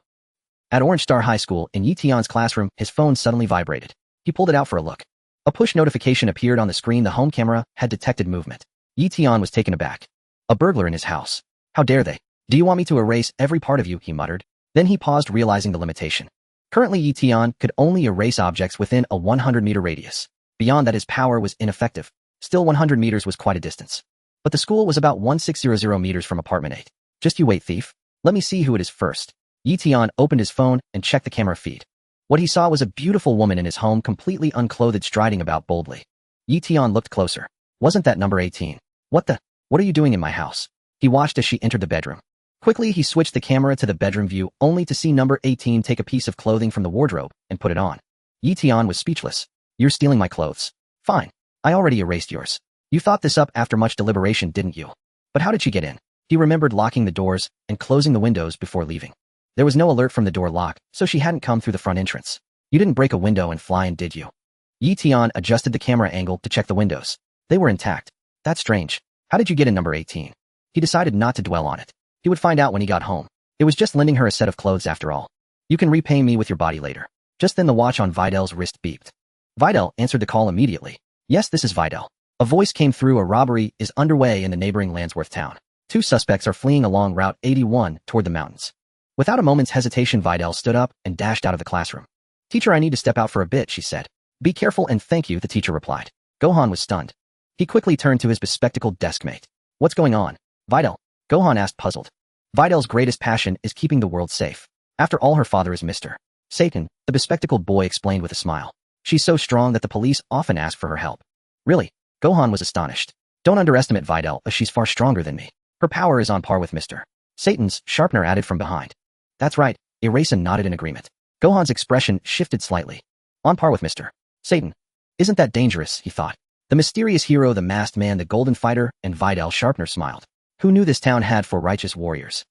At Orange Star High School, in Eition's classroom, his phone suddenly vibrated. He pulled it out for a look. A push notification appeared on the screen. The home camera had detected movement. Eion was taken aback. A burglar in his house. How dare they? Do you want me to erase every part of you? He muttered. Then he paused, realizing the limitation. Currently, Eion could only erase objects within a 100-meter radius. Beyond that, his power was ineffective. Still, 100 meters was quite a distance. But the school was about 1600 meters from apartment 8. Just you wait, thief. Let me see who it is first. Eion opened his phone and checked the camera feed. What he saw was a beautiful woman in his home, completely unclothed, striding about boldly. Eion looked closer. Wasn't that number 18? What the? What are you doing in my house? He watched as she entered the bedroom. Quickly, he switched the camera to the bedroom view only to see number 18 take a piece of clothing from the wardrobe and put it on. Eion was speechless. You're stealing my clothes. Fine. I already erased yours. You thought this up after much deliberation, didn't you? But how did she get in? He remembered locking the doors and closing the windows before leaving. There was no alert from the door lock, so she hadn't come through the front entrance. You didn't break a window and fly in, did you? Eion adjusted the camera angle to check the windows. They were intact. That's strange. How did you get in number 18? He decided not to dwell on it. He would find out when he got home. It was just lending her a set of clothes after all. You can repay me with your body later. Just then the watch on Videl's wrist beeped. Videl answered the call immediately. Yes, this is Videl. A voice came through. A robbery is underway in the neighboring Landsworth town. 2 suspects are fleeing along Route 81 toward the mountains. Without a moment's hesitation, Videl stood up and dashed out of the classroom. Teacher, I need to step out for a bit, she said. Be careful and thank you, the teacher replied. Gohan was stunned. He quickly turned to his bespectacled deskmate. What's going on? Videl? Gohan asked, puzzled. Videl's greatest passion is keeping the world safe. After all, her father is Mr. Satan, the bespectacled boy explained with a smile. She's so strong that the police often ask for her help. Really? Gohan was astonished. Don't underestimate Videl, as she's far stronger than me. Her power is on par with Mr. Satan's, Sharpner added from behind. That's right, Erasen nodded in agreement. Gohan's expression shifted slightly. On par with Mr. Satan. Isn't that dangerous, he thought. The mysterious hero, the masked man, the golden fighter, and Videl. Sharpner smiled. Who knew this town had 4 righteous warriors?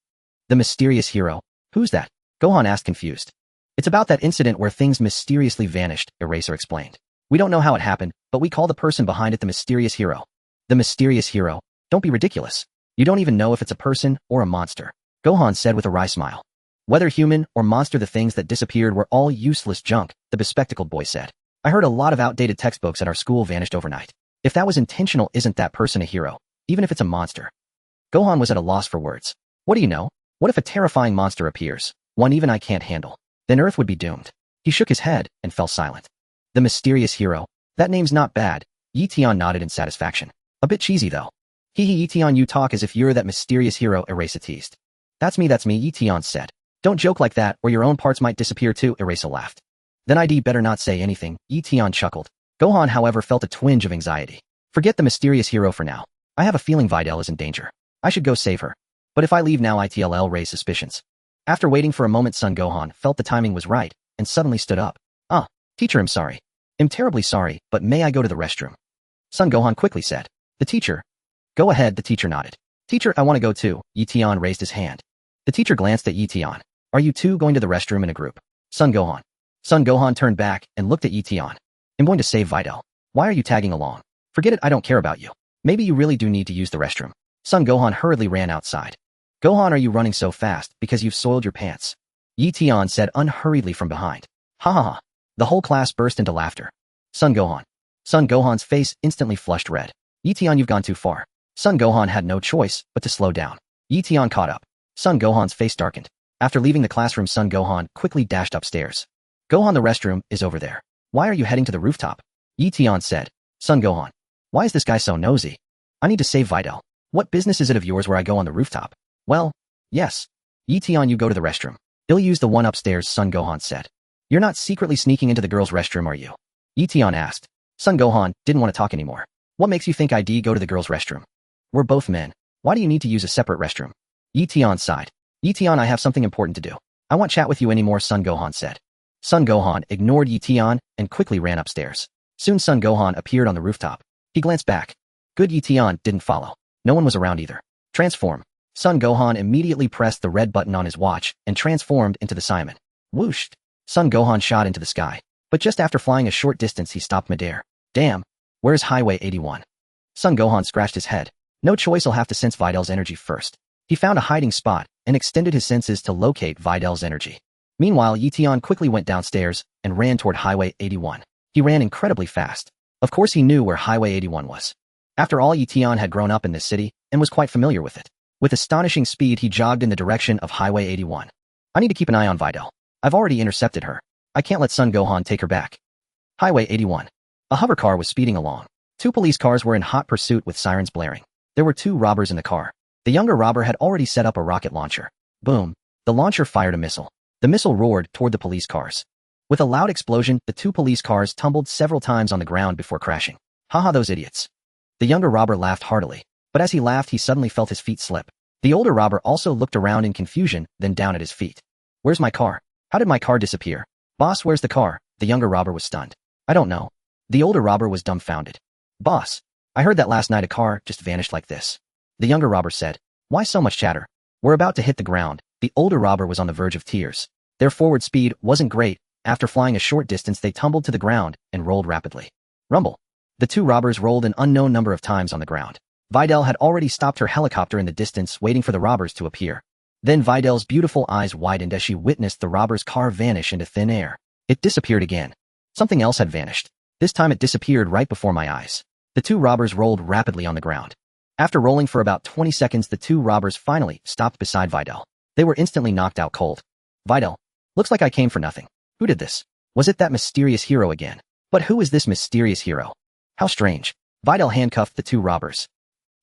The mysterious hero? Who's that? Gohan asked, confused. It's about that incident where things mysteriously vanished, Eraser explained. We don't know how it happened, but we call the person behind it the mysterious hero. The mysterious hero? Don't be ridiculous. You don't even know if it's a person or a monster. Gohan said with a wry smile. Whether human or monster, the things that disappeared were all useless junk, the bespectacled boy said. I heard a lot of outdated textbooks at our school vanished overnight. If that was intentional, isn't that person a hero, even if it's a monster? Gohan was at a loss for words. What do you know? What if a terrifying monster appears, one even I can't handle? Then Earth would be doomed. He shook his head and fell silent. The mysterious hero? That name's not bad. Eion nodded in satisfaction. A bit cheesy though. Hee Eion, you talk as if you're that mysterious hero, Eraser teased. That's me, Eion said. Don't joke like that, or your own parts might disappear too, Eraser laughed. Then I'd better not say anything, Eion chuckled. Gohan, however, felt a twinge of anxiety. Forget the mysterious hero for now. I have a feeling Videl is in danger. I should go save her. But if I leave now, it'll raise suspicions. After waiting for a moment, Son Gohan felt the timing was right, and suddenly stood up. Teacher, I'm sorry. I'm terribly sorry, but may I go to the restroom? Son Gohan quickly said. The teacher? Go ahead, the teacher nodded. Teacher, I want to go too, Eion raised his hand. The teacher glanced at Eion. Are you two going to the restroom in a group? Son Gohan. Son Gohan turned back and looked at Eion. I'm going to save Videl. Why are you tagging along? Forget it, I don't care about you. Maybe you really do need to use the restroom. Son Gohan hurriedly ran outside. Gohan, are you running so fast because you've soiled your pants? Eion said unhurriedly from behind. Ha ha ha. The whole class burst into laughter. Son Gohan. Son Gohan's face instantly flushed red. Eion, you've gone too far. Son Gohan had no choice but to slow down. Eion caught up. Son Gohan's face darkened. After leaving the classroom, Son Gohan quickly dashed upstairs. Gohan, the restroom is over there. Why are you heading to the rooftop? Eion said. Son Gohan. Why is this guy so nosy? I need to save Videl. What business is it of yours where I go on the rooftop? Well, yes. Eion, you go to the restroom. He'll use the one upstairs, Son Gohan said. You're not secretly sneaking into the girls' restroom, are you? Eion asked. Son Gohan didn't want to talk anymore. What makes you think I'd go to the girls' restroom? We're both men. Why do you need to use a separate restroom? Eion sighed. Eion, I have something important to do. I won't chat with you anymore, Son Gohan said. Son Gohan ignored Eion and quickly ran upstairs. Soon Son Gohan appeared on the rooftop. He glanced back. Good, Eion didn't follow. No one was around either. Transform. Son Gohan immediately pressed the red button on his watch and transformed into the Saiyaman. Whooshed. Son Gohan shot into the sky. But just after flying a short distance, he stopped midair. Damn. Where's Highway 81? Son Gohan scratched his head. No choice, I'll have to sense Videl's energy first. He found a hiding spot and extended his senses to locate Videl's energy. Meanwhile, Eion quickly went downstairs and ran toward Highway 81. He ran incredibly fast. Of course he knew where Highway 81 was. After all, Eion had grown up in this city and was quite familiar with it. With astonishing speed, he jogged in the direction of Highway 81. I need to keep an eye on Videl. I've already intercepted her. I can't let Son Gohan take her back. Highway 81. A hover car was speeding along. 2 police cars were in hot pursuit with sirens blaring. There were 2 robbers in the car. The younger robber had already set up a rocket launcher. Boom. The launcher fired a missile. The missile roared toward the police cars. With a loud explosion, the 2 police cars tumbled several times on the ground before crashing. Haha, those idiots. The younger robber laughed heartily. But as he laughed, he suddenly felt his feet slip. The older robber also looked around in confusion, then down at his feet. Where's my car? How did my car disappear? Boss, where's the car? The younger robber was stunned. I don't know. The older robber was dumbfounded. Boss, I heard that last night a car just vanished like this. The younger robber said. Why so much chatter? We're about to hit the ground. The older robber was on the verge of tears. Their forward speed wasn't great. After flying a short distance, they tumbled to the ground and rolled rapidly. Rumble. The two robbers rolled an unknown number of times on the ground. Videl had already stopped her helicopter in the distance, waiting for the robbers to appear. Then Videl's beautiful eyes widened as she witnessed the robber's car vanish into thin air. It disappeared again. Something else had vanished. This time it disappeared right before my eyes. The two robbers rolled rapidly on the ground. After rolling for about 20 seconds, the two robbers finally stopped beside Videl. They were instantly knocked out cold. Videl, looks like I came for nothing. Who did this? Was it that mysterious hero again? But who is this mysterious hero? How strange. Videl handcuffed the two robbers.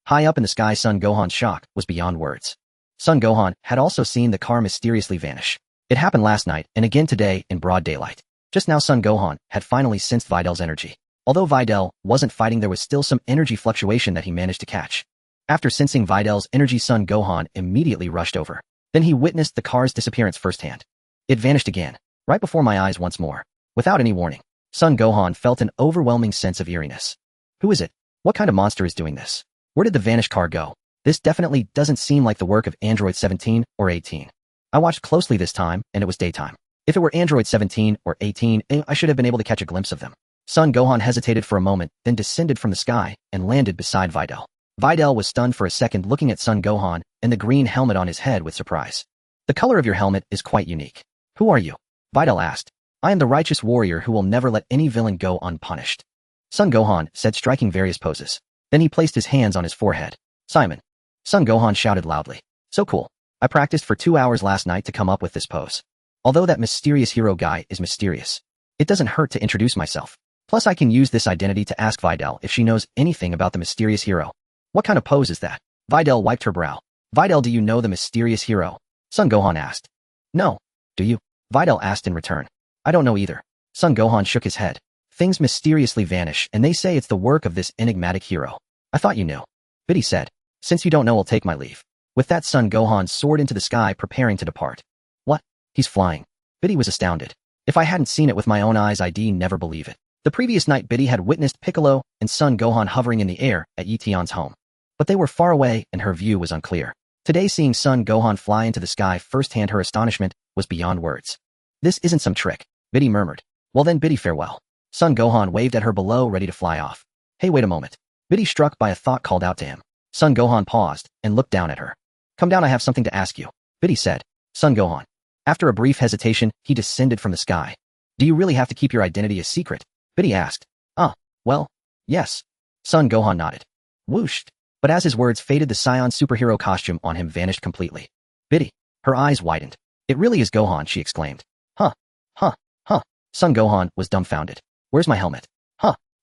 High up in the sky, Son Gohan's shock was beyond words. Son Gohan had also seen the car mysteriously vanish. It happened last night and again today in broad daylight. Just now Son Gohan had finally sensed Videl's energy. Although Videl wasn't fighting, there was still some energy fluctuation that he managed to catch. After sensing Videl's energy, Son Gohan immediately rushed over. Then he witnessed the car's disappearance firsthand. It vanished again, right before my eyes once more. Without any warning, Son Gohan felt an overwhelming sense of eeriness. Who is it? What kind of monster is doing this? Where did the vanished car go? This definitely doesn't seem like the work of Android 17 or 18. I watched closely this time, and it was daytime. If it were Android 17 or 18, I should have been able to catch a glimpse of them. Son Gohan hesitated for a moment, then descended from the sky and landed beside Videl. Videl was stunned for a second, looking at Son Gohan and the green helmet on his head with surprise. The color of your helmet is quite unique. Who are you? Videl asked. I am the righteous warrior who will never let any villain go unpunished. Son Gohan said, striking various poses. Then he placed his hands on his forehead. Saiyaman. Son Gohan shouted loudly. So cool. I practiced for 2 hours last night to come up with this pose. Although that mysterious hero guy is mysterious, it doesn't hurt to introduce myself. Plus I can use this identity to ask Videl if she knows anything about the mysterious hero. What kind of pose is that? Videl wiped her brow. Videl, do you know the mysterious hero? Son Gohan asked. No. Do you? Videl asked in return. I don't know either. Son Gohan shook his head. Things mysteriously vanish, and they say it's the work of this enigmatic hero. I thought you knew. Videl said. Since you don't know, I'll take my leave. With that, Son Gohan soared into the sky, preparing to depart. What? He's flying. Videl was astounded. If I hadn't seen it with my own eyes, I'd never believe it. The previous night, Videl had witnessed Piccolo and Son Gohan hovering in the air at Eion's home. But they were far away and her view was unclear. Today, seeing Son Gohan fly into the sky firsthand, her astonishment was beyond words. This isn't some trick, Videl murmured. Well then, Videl, farewell. Son Gohan waved at her below, ready to fly off. Hey, wait a moment. Videl, struck by a thought, called out to him. Son Gohan paused and looked down at her. Come down, I have something to ask you, Videl said. Son Gohan. After a brief hesitation, he descended from the sky. Do you really have to keep your identity a secret? Videl asked. Well, yes. Son Gohan nodded. Whooshed. But as his words faded, the Saiyan superhero costume on him vanished completely. Videl. Her eyes widened. It really is Gohan, she exclaimed. Huh. Son Gohan was dumbfounded. Where's my helmet?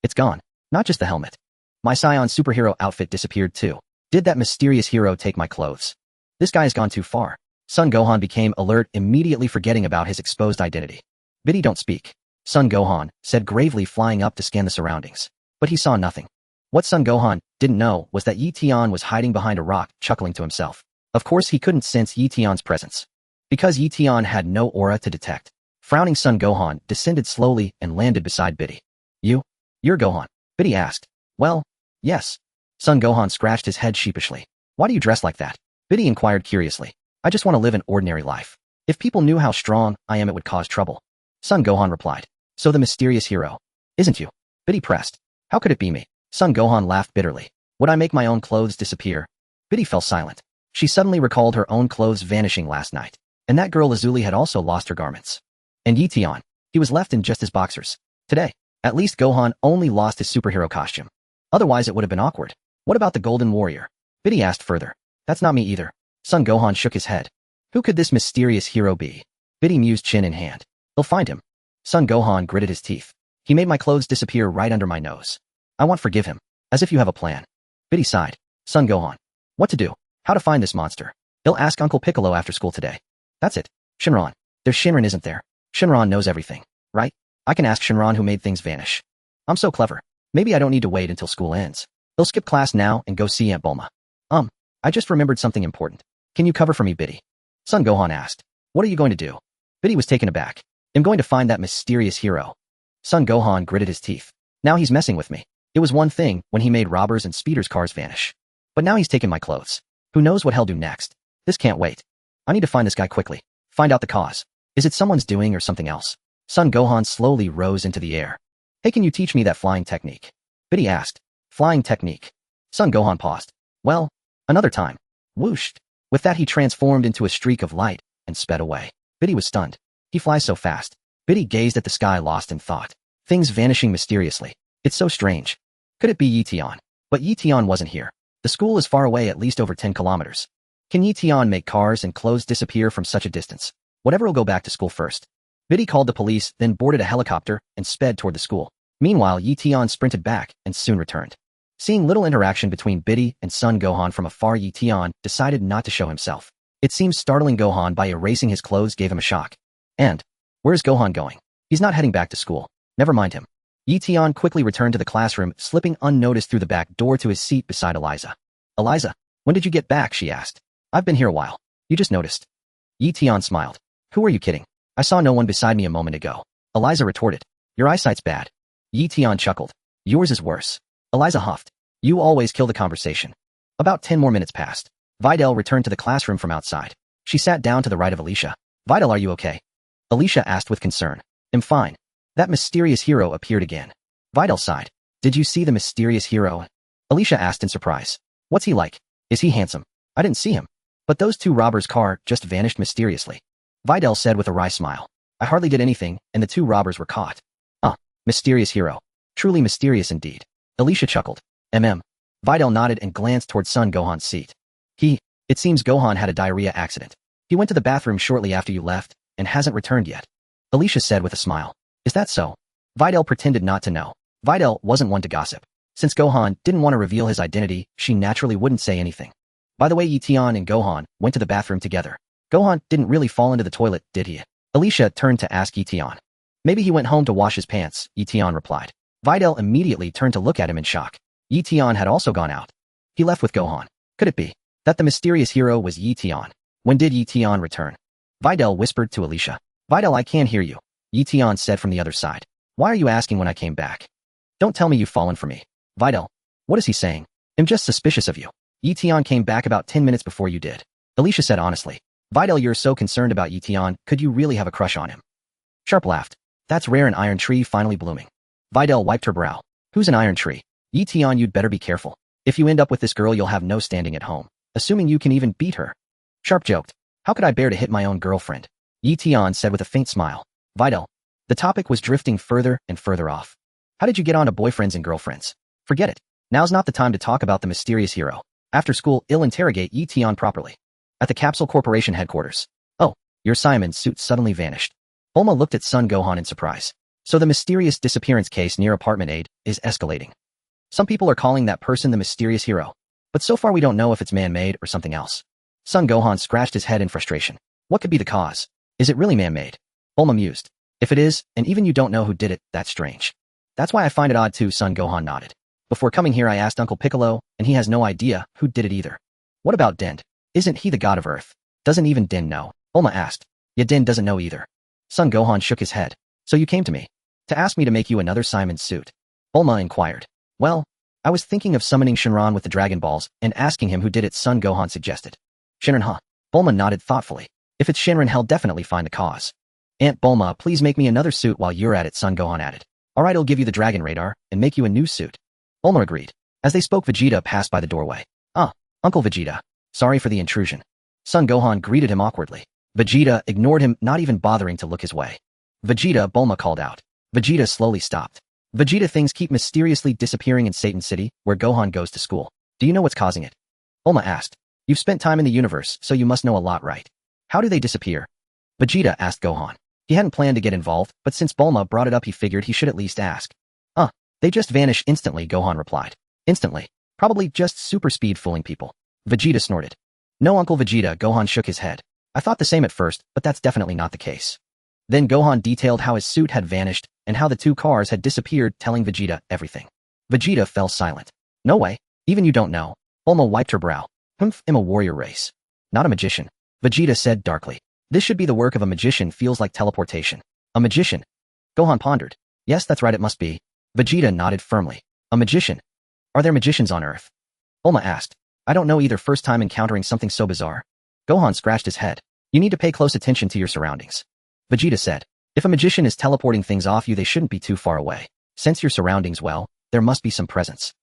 It's gone. Not just the helmet. My Saiyan superhero outfit disappeared too. Did that mysterious hero take my clothes? This guy's gone too far. Son Gohan became alert, immediately forgetting about his exposed identity. Videl, don't speak. Son Gohan said gravely, flying up to scan the surroundings. But he saw nothing. What Son Gohan didn't know was that Eion was hiding behind a rock, chuckling to himself. Of course, he couldn't sense Eion's presence, because Eion had no aura to detect. Frowning, Son Gohan descended slowly and landed beside Videl. You're Gohan? Videl asked. Well, yes. Son Gohan scratched his head sheepishly. Why do you dress like that? Videl inquired curiously. I just want to live an ordinary life. If people knew how strong I am, it would cause trouble. Son Gohan replied. So the mysterious hero, isn't you? Videl pressed. How could it be me? Son Gohan laughed bitterly. Would I make my own clothes disappear? Videl fell silent. She suddenly recalled her own clothes vanishing last night. And that girl Azuli had also lost her garments. And Eion, he was left in just his boxers. Today, at least Gohan only lost his superhero costume. Otherwise it would have been awkward. What about the Golden Warrior? Videl asked further. That's not me either. Son Gohan shook his head. Who could this mysterious hero be? Videl mused, chin in hand. They'll find him. Son Gohan gritted his teeth. He made my clothes disappear right under my nose. I won't forgive him. As if you have a plan. Videl sighed. Son Gohan. What to do? How to find this monster? He'll ask Uncle Piccolo after school today. That's it. Shinron. There's Shinron, isn't there? Shinron knows everything, right? I can ask Shinron who made things vanish. I'm so clever. Maybe I don't need to wait until school ends. They'll skip class now and go see Aunt Bulma. I just remembered something important. Can you cover for me, Biddy? Son Gohan asked. What are you going to do? Biddy was taken aback. I'm going to find that mysterious hero. Son Gohan gritted his teeth. Now he's messing with me. It was one thing when he made robbers and speeders' cars vanish. But now he's taken my clothes. Who knows what he'll do next? This can't wait. I need to find this guy quickly. Find out the cause. Is it someone's doing or something else? Son Gohan slowly rose into the air. Hey, can you teach me that flying technique? Biddy asked. Flying technique. Son Gohan paused. Well, another time. Whooshed. With that he transformed into a streak of light and sped away. Biddy was stunned. He flies so fast. Biddy gazed at the sky lost in thought. Things vanishing mysteriously. It's so strange. Could it be Eion? But Eion wasn't here. The school is far away, at least over 10 kilometers. Can Eion make cars and clothes disappear from such a distance? Whatever will go back to school first. Biddy called the police, then boarded a helicopter and sped toward the school. Meanwhile, Eion sprinted back and soon returned. Seeing little interaction between Biddy and Son Gohan from afar, Eion decided not to show himself. It seems startling Gohan by erasing his clothes gave him a shock. And where's Gohan going? He's not heading back to school. Never mind him. Eion quickly returned to the classroom, slipping unnoticed through the back door to his seat beside Eliza. Eliza, when did you get back? She asked. I've been here a while. You just noticed. Eion smiled. Who are you kidding? I saw no one beside me a moment ago. Eliza retorted. Your eyesight's bad. Eion chuckled. Yours is worse. Eliza huffed. You always kill the conversation. About 10 more minutes passed. Videl returned to the classroom from outside. She sat down to the right of Alicia. Videl, are you okay? Alicia asked with concern. I'm fine. That mysterious hero appeared again. Videl sighed. Did you see the mysterious hero? Alicia asked in surprise. What's he like? Is he handsome? I didn't see him. But those two robbers' car just vanished mysteriously. Videl said with a wry smile. I hardly did anything, and the two robbers were caught. Mysterious hero. Truly mysterious indeed. Alicia chuckled. Videl nodded and glanced toward Son Gohan's seat. It seems Gohan had a diarrhea accident. He went to the bathroom shortly after you left, and hasn't returned yet. Alicia said with a smile. Is that so? Videl pretended not to know. Videl wasn't one to gossip. Since Gohan didn't want to reveal his identity, she naturally wouldn't say anything. By the way, Eion and Gohan went to the bathroom together. Gohan didn't really fall into the toilet, did he? Alicia turned to ask Eion. Maybe he went home to wash his pants, Eion replied. Videl immediately turned to look at him in shock. Eion had also gone out. He left with Gohan. Could it be that the mysterious hero was Eion? When did Eion return? Videl whispered to Alicia. Videl, I can't hear you. Eion said from the other side. Why are you asking when I came back? Don't tell me you've fallen for me. Videl, what is he saying? I'm just suspicious of you. Eion came back about 10 minutes before you did. Alicia said honestly. Videl, you're so concerned about Eion, could you really have a crush on him? Sharp laughed. That's rare, an iron tree finally blooming. Videl wiped her brow. Who's an iron tree? Eion, you'd better be careful. If you end up with this girl, you'll have no standing at home. Assuming you can even beat her. Sharp joked. How could I bear to hit my own girlfriend? Eion said with a faint smile. Videl. The topic was drifting further and further off. How did you get on to boyfriends and girlfriends? Forget it. Now's not the time to talk about the mysterious hero. After school, I'll interrogate Eion properly. At the Capsule Corporation headquarters. Oh, your Saiyaman suit suddenly vanished. Bulma looked at Son Gohan in surprise. So the mysterious disappearance case near apartment 8 is escalating. Some people are calling that person the mysterious hero. But so far we don't know if it's man-made or something else. Son Gohan scratched his head in frustration. What could be the cause? Is it really man-made? Bulma mused. If it is, and even you don't know who did it, that's strange. That's why I find it odd too, Son Gohan nodded. Before coming here I asked Uncle Piccolo, and he has no idea who did it either. What about Dend? Isn't he the god of Earth? Doesn't even Dend know? Bulma asked. Yeah, Dend doesn't know either. Son Gohan shook his head. So you came to me to ask me to make you another Saiyaman suit? Bulma inquired. Well, I was thinking of summoning Shenron with the Dragon Balls and asking him who did it, Son Gohan suggested. Shenron, huh? Bulma nodded thoughtfully. If it's Shenron, he'll definitely find the cause. Aunt Bulma, please make me another suit while you're at it, Son Gohan added. Alright, I'll give you the Dragon Radar and make you a new suit. Bulma agreed. As they spoke, Vegeta passed by the doorway. Uncle Vegeta. Sorry for the intrusion. Son Gohan greeted him awkwardly. Vegeta ignored him, not even bothering to look his way. Vegeta, Bulma called out. Vegeta slowly stopped. Vegeta, things keep mysteriously disappearing in Satan City, where Gohan goes to school. Do you know what's causing it? Bulma asked. You've spent time in the universe, so you must know a lot, right? How do they disappear? Vegeta asked Gohan. He hadn't planned to get involved, but since Bulma brought it up he figured he should at least ask. They just vanish instantly, Gohan replied. Instantly. Probably just super speed fooling people. Vegeta snorted. No, Uncle Vegeta, Gohan shook his head. I thought the same at first, but that's definitely not the case. Then Gohan detailed how his suit had vanished and how the two cars had disappeared, telling Vegeta everything. Vegeta fell silent. No way. Even you don't know. Bulma wiped her brow. I'm a warrior race. Not a magician. Vegeta said darkly. This should be the work of a magician, feels like teleportation. A magician? Gohan pondered. Yes, that's right, it must be. Vegeta nodded firmly. A magician? Are there magicians on Earth? Bulma asked. I don't know either, first time encountering something so bizarre. Gohan scratched his head. You need to pay close attention to your surroundings. Vegeta said. If a magician is teleporting things off you, they shouldn't be too far away. Sense your surroundings well, there must be some presence.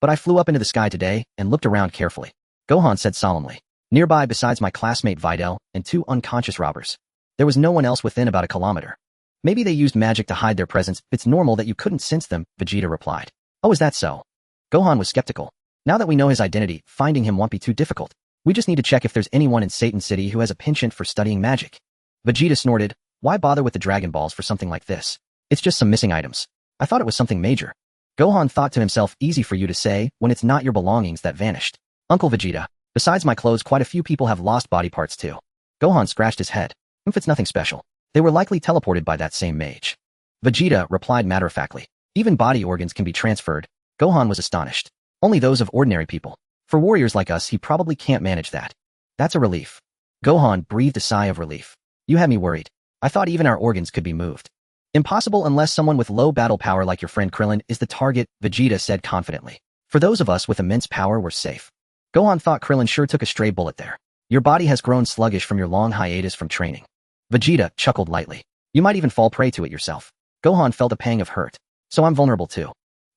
But I flew up into the sky today and looked around carefully. Gohan said solemnly. Nearby, besides my classmate Videl and 2 unconscious robbers, there was no one else within about a kilometer. Maybe they used magic to hide their presence. It's normal that you couldn't sense them, Vegeta replied. Oh, is that so? Gohan was skeptical. Now that we know his identity, finding him won't be too difficult. We just need to check if there's anyone in Satan City who has a penchant for studying magic. Vegeta snorted. Why bother with the Dragon Balls for something like this? It's just some missing items. I thought it was something major. Gohan thought to himself, easy for you to say when it's not your belongings that vanished. Uncle Vegeta, besides my clothes, quite a few people have lost body parts too. Gohan scratched his head. If it's nothing special, they were likely teleported by that same mage. Vegeta replied matter-of-factly. Even body organs can be transferred. Gohan was astonished. Only those of ordinary people. For warriors like us, he probably can't manage that. That's a relief. Gohan breathed a sigh of relief. You had me worried. I thought even our organs could be moved. Impossible unless someone with low battle power like your friend Krillin is the target, Vegeta said confidently. For those of us with immense power, we're safe. Gohan thought Krillin sure took a stray bullet there. Your body has grown sluggish from your long hiatus from training. Vegeta chuckled lightly. You might even fall prey to it yourself. Gohan felt a pang of hurt. So I'm vulnerable too.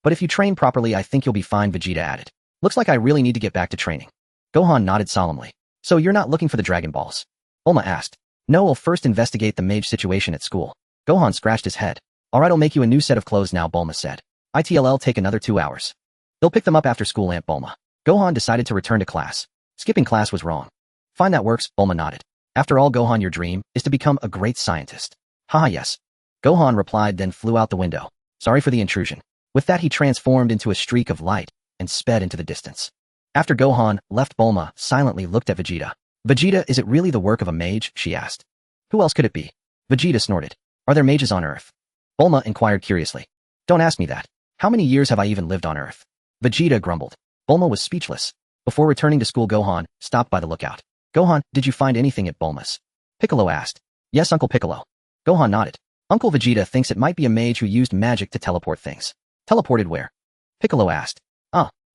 But if you train properly, I think you'll be fine, Vegeta added. Looks like I really need to get back to training. Gohan nodded solemnly. So you're not looking for the Dragon Balls? Bulma asked. No, we'll first investigate the mage situation at school. Gohan scratched his head. Alright, I'll make you a new set of clothes now, Bulma said. It'll take another 2 hours. They'll pick them up after school, Aunt Bulma. Gohan decided to return to class. Skipping class was wrong. Fine, that works, Bulma nodded. After all, Gohan, your dream is to become a great scientist. Haha, yes. Gohan replied, then flew out the window. Sorry for the intrusion. With that, he transformed into a streak of light and sped into the distance. After Gohan left, Bulma silently looked at Vegeta. Vegeta, is it really the work of a mage? She asked. Who else could it be? Vegeta snorted. Are there mages on Earth? Bulma inquired curiously. Don't ask me that. How many years have I even lived on Earth? Vegeta grumbled. Bulma was speechless. Before returning to school, Gohan stopped by the lookout. Gohan, did you find anything at Bulma's? Piccolo asked. Yes, Uncle Piccolo. Gohan nodded. Uncle Vegeta thinks it might be a mage who used magic to teleport things. Teleported where? Piccolo asked.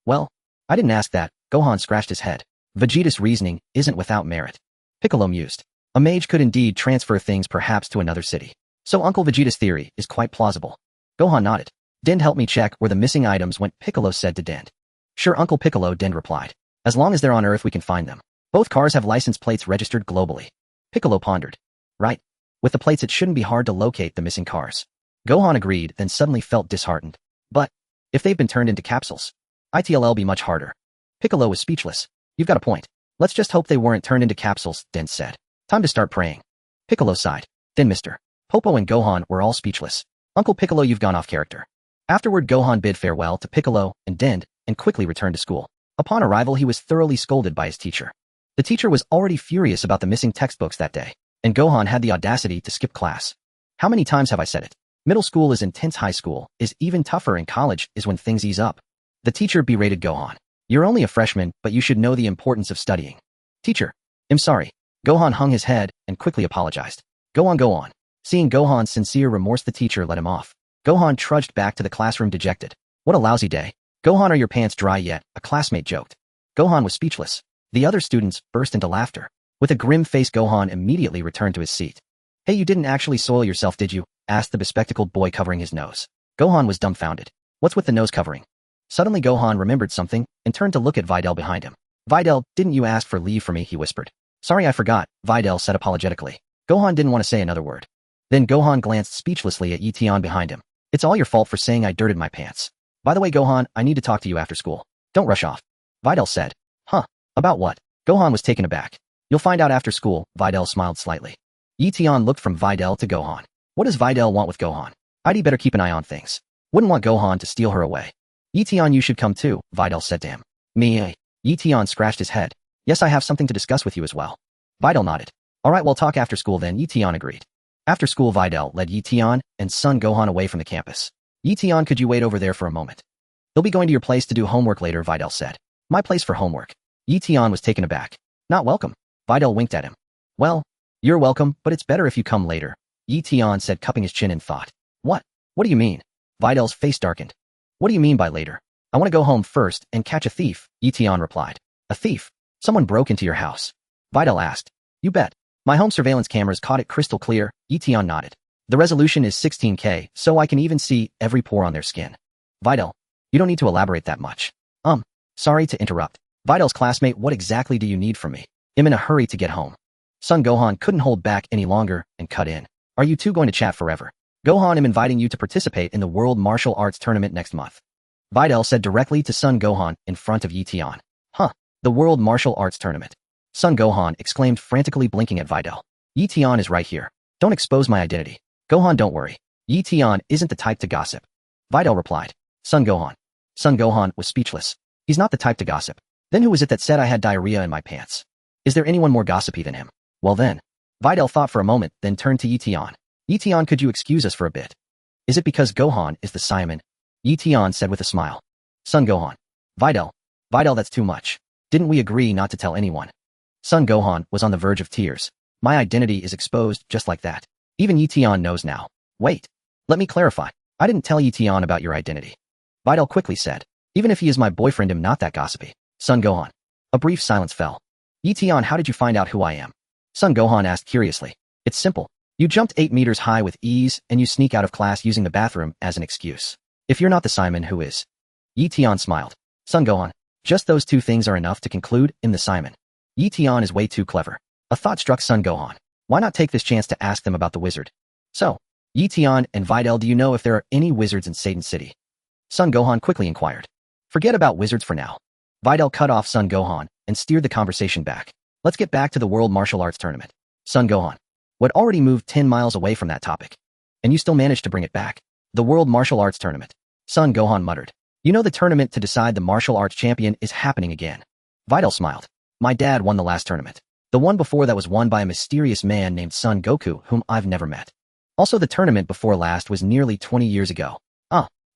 Well, I didn't ask that. Gohan scratched his head. Vegeta's reasoning isn't without merit. Piccolo mused. A mage could indeed transfer things perhaps to another city. So Uncle Vegeta's theory is quite plausible. Gohan nodded. Dend, help me check where the missing items went, Piccolo said to Dend. Sure, Uncle Piccolo, Dend replied. As long as they're on Earth, we can find them. Both cars have license plates registered globally. Piccolo pondered. Right. With the plates, it shouldn't be hard to locate the missing cars. Gohan agreed, then suddenly felt disheartened. But if they've been turned into capsules, it'll be much harder. Piccolo was speechless. You've got a point. Let's just hope they weren't turned into capsules, Dend said. Time to start praying. Piccolo sighed. Then Mr. Popo and Gohan were all speechless. Uncle Piccolo, you've gone off character. Afterward, Gohan bid farewell to Piccolo and Dend and quickly returned to school. Upon arrival, he was thoroughly scolded by his teacher. The teacher was already furious about the missing textbooks that day, and Gohan had the audacity to skip class. How many times have I said it? Middle school is intense, high school is even tougher, and college is when things ease up. The teacher berated Gohan. You're only a freshman, but you should know the importance of studying. Teacher, I'm sorry. Gohan hung his head and quickly apologized. Go on. Seeing Gohan's sincere remorse, the teacher let him off. Gohan trudged back to the classroom dejected. What a lousy day. Gohan, are your pants dry yet? A classmate joked. Gohan was speechless. The other students burst into laughter. With a grim face, Gohan immediately returned to his seat. Hey, you didn't actually soil yourself, did you? Asked the bespectacled boy covering his nose. Gohan was dumbfounded. What's with the nose covering? Suddenly Gohan remembered something and turned to look at Videl behind him. Videl, didn't you ask for leave for me? He whispered. Sorry, I forgot, Videl said apologetically. Gohan didn't want to say another word. Then Gohan glanced speechlessly at Eion behind him. It's all your fault for saying I dirted my pants. By the way, Gohan, I need to talk to you after school. Don't rush off. Videl said. Huh? About what? Gohan was taken aback. You'll find out after school, Videl smiled slightly. Eion looked from Videl to Gohan. What does Videl want with Gohan? I'd better keep an eye on things. Wouldn't want Gohan to steal her away. Eion, you should come too, Videl said to him. Me? Eion scratched his head. Yes, I have something to discuss with you as well. Videl nodded. Alright, we'll talk after school then, Eion agreed. After school, Videl led Eion and son Gohan away from the campus. Eion, could you wait over there for a moment? He'll be going to your place to do homework later, Videl said. My place for homework? Eion was taken aback. Not welcome. Videl winked at him. Well, you're welcome, but it's better if you come later, Eion said, cupping his chin in thought. What? What do you mean? Videl's face darkened. What do you mean by later? I want to go home first and catch a thief, Eion replied. A thief? Someone broke into your house? Videl asked. You bet. My home surveillance cameras caught it crystal clear, Eion nodded. The resolution is 16K, so I can even see every pore on their skin. Videl, you don't need to elaborate that much. Sorry to interrupt. Videl's classmate, what exactly do you need from me? I'm in a hurry to get home. Son Gohan couldn't hold back any longer and cut in. Are you two going to chat forever? Gohan, I'm inviting you to participate in the World Martial Arts Tournament next month. Videl said directly to Son Gohan in front of Eion. Huh, the World Martial Arts Tournament. Son Gohan exclaimed, frantically blinking at Videl. Eion is right here. Don't expose my identity. Gohan, don't worry. Eion isn't the type to gossip. Videl replied. Son Gohan was speechless. He's not the type to gossip. Then who was it that said I had diarrhea in my pants? Is there anyone more gossipy than him? Well then. Videl thought for a moment, then turned to Eion. Eion, could you excuse us for a bit? Is it because Gohan is the Saiyaman? Eion said with a smile. Son Gohan. Videl, that's too much. Didn't we agree not to tell anyone? Son Gohan was on the verge of tears. My identity is exposed just like that. Even Eion knows now. Wait. Let me clarify. I didn't tell Eion about your identity. Videl quickly said. Even if he is my boyfriend, I'm not that gossipy. Son Gohan. A brief silence fell. Eion, how did you find out who I am? Son Gohan asked curiously. It's simple. You jumped 8 meters high with ease, and you sneak out of class using the bathroom as an excuse. If you're not the Saiyaman, who is? Eion smiled. Son Gohan. Just those two things are enough to conclude I'm the Saiyaman. Eion is way too clever. A thought struck Son Gohan. Why not take this chance to ask them about the wizard? So, Eion and Videl, do you know if there are any wizards in Satan City? Son Gohan quickly inquired. Forget about wizards for now. Videl cut off Son Gohan and steered the conversation back. Let's get back to the World Martial Arts Tournament. Son Gohan. What already moved 10 miles away from that topic? And you still managed to bring it back. The World Martial Arts Tournament. Son Gohan muttered. You know the tournament to decide the martial arts champion is happening again. Videl smiled. My dad won the last tournament. The one before that was won by a mysterious man named Son Goku, whom I've never met. Also, the tournament before last was nearly 20 years ago.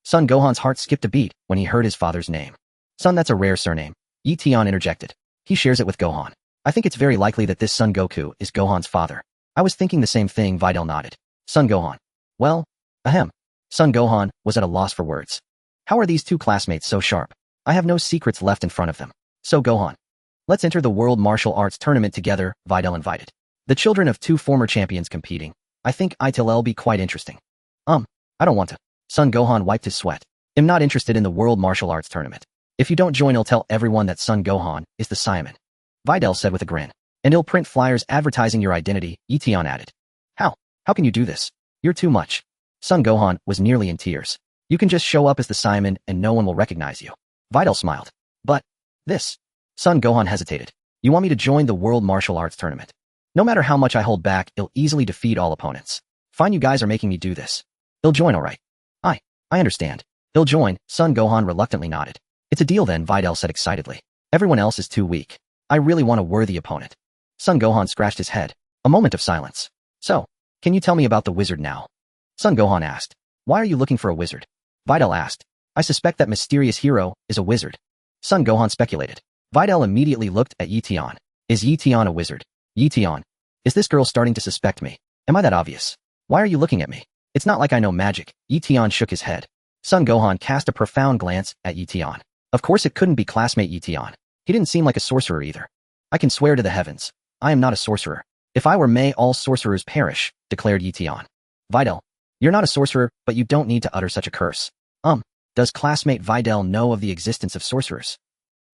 Son Gohan's heart skipped a beat when he heard his father's name. Son, that's a rare surname. Eion interjected. He shares it with Gohan. I think it's very likely that this Son Goku is Gohan's father. I was thinking the same thing, Videl nodded. Son Gohan. Well, ahem. Son Gohan was at a loss for words. How are these two classmates so sharp? I have no secrets left in front of them. So Gohan. Let's enter the World Martial Arts Tournament together, Videl invited. The children of two former champions competing. I think it'll be quite interesting. I don't want to. Son Gohan wiped his sweat. I'm not interested in the World Martial Arts Tournament. If you don't join, I'll tell everyone that Son Gohan is the Saiyaman. Videl said with a grin. And he'll print flyers advertising your identity, Eion added. How? How can you do this? You're too much. Son Gohan was nearly in tears. You can just show up as the Saiyaman and no one will recognize you. Videl smiled. But, this. Son Gohan hesitated. You want me to join the World Martial Arts Tournament? No matter how much I hold back, I'll easily defeat all opponents. Fine, you guys are making me do this. He'll join, alright. I understand. He'll join, Son Gohan reluctantly nodded. It's a deal then, Videl said excitedly. Everyone else is too weak. I really want a worthy opponent. Son Gohan scratched his head. A moment of silence. So, can you tell me about the wizard now? Son Gohan asked. Why are you looking for a wizard? Videl asked. I suspect that mysterious hero is a wizard. Son Gohan speculated. Videl immediately looked at Eion. Is Eion a wizard? Eion. Is this girl starting to suspect me? Am I that obvious? Why are you looking at me? It's not like I know magic. Eion shook his head. Son Gohan cast a profound glance at Eion. Of course it couldn't be classmate Eion. He didn't seem like a sorcerer either. I can swear to the heavens. I am not a sorcerer. If I were, may all sorcerers perish, declared Eion. Videl. You're not a sorcerer, but you don't need to utter such a curse. Does classmate Videl know of the existence of sorcerers?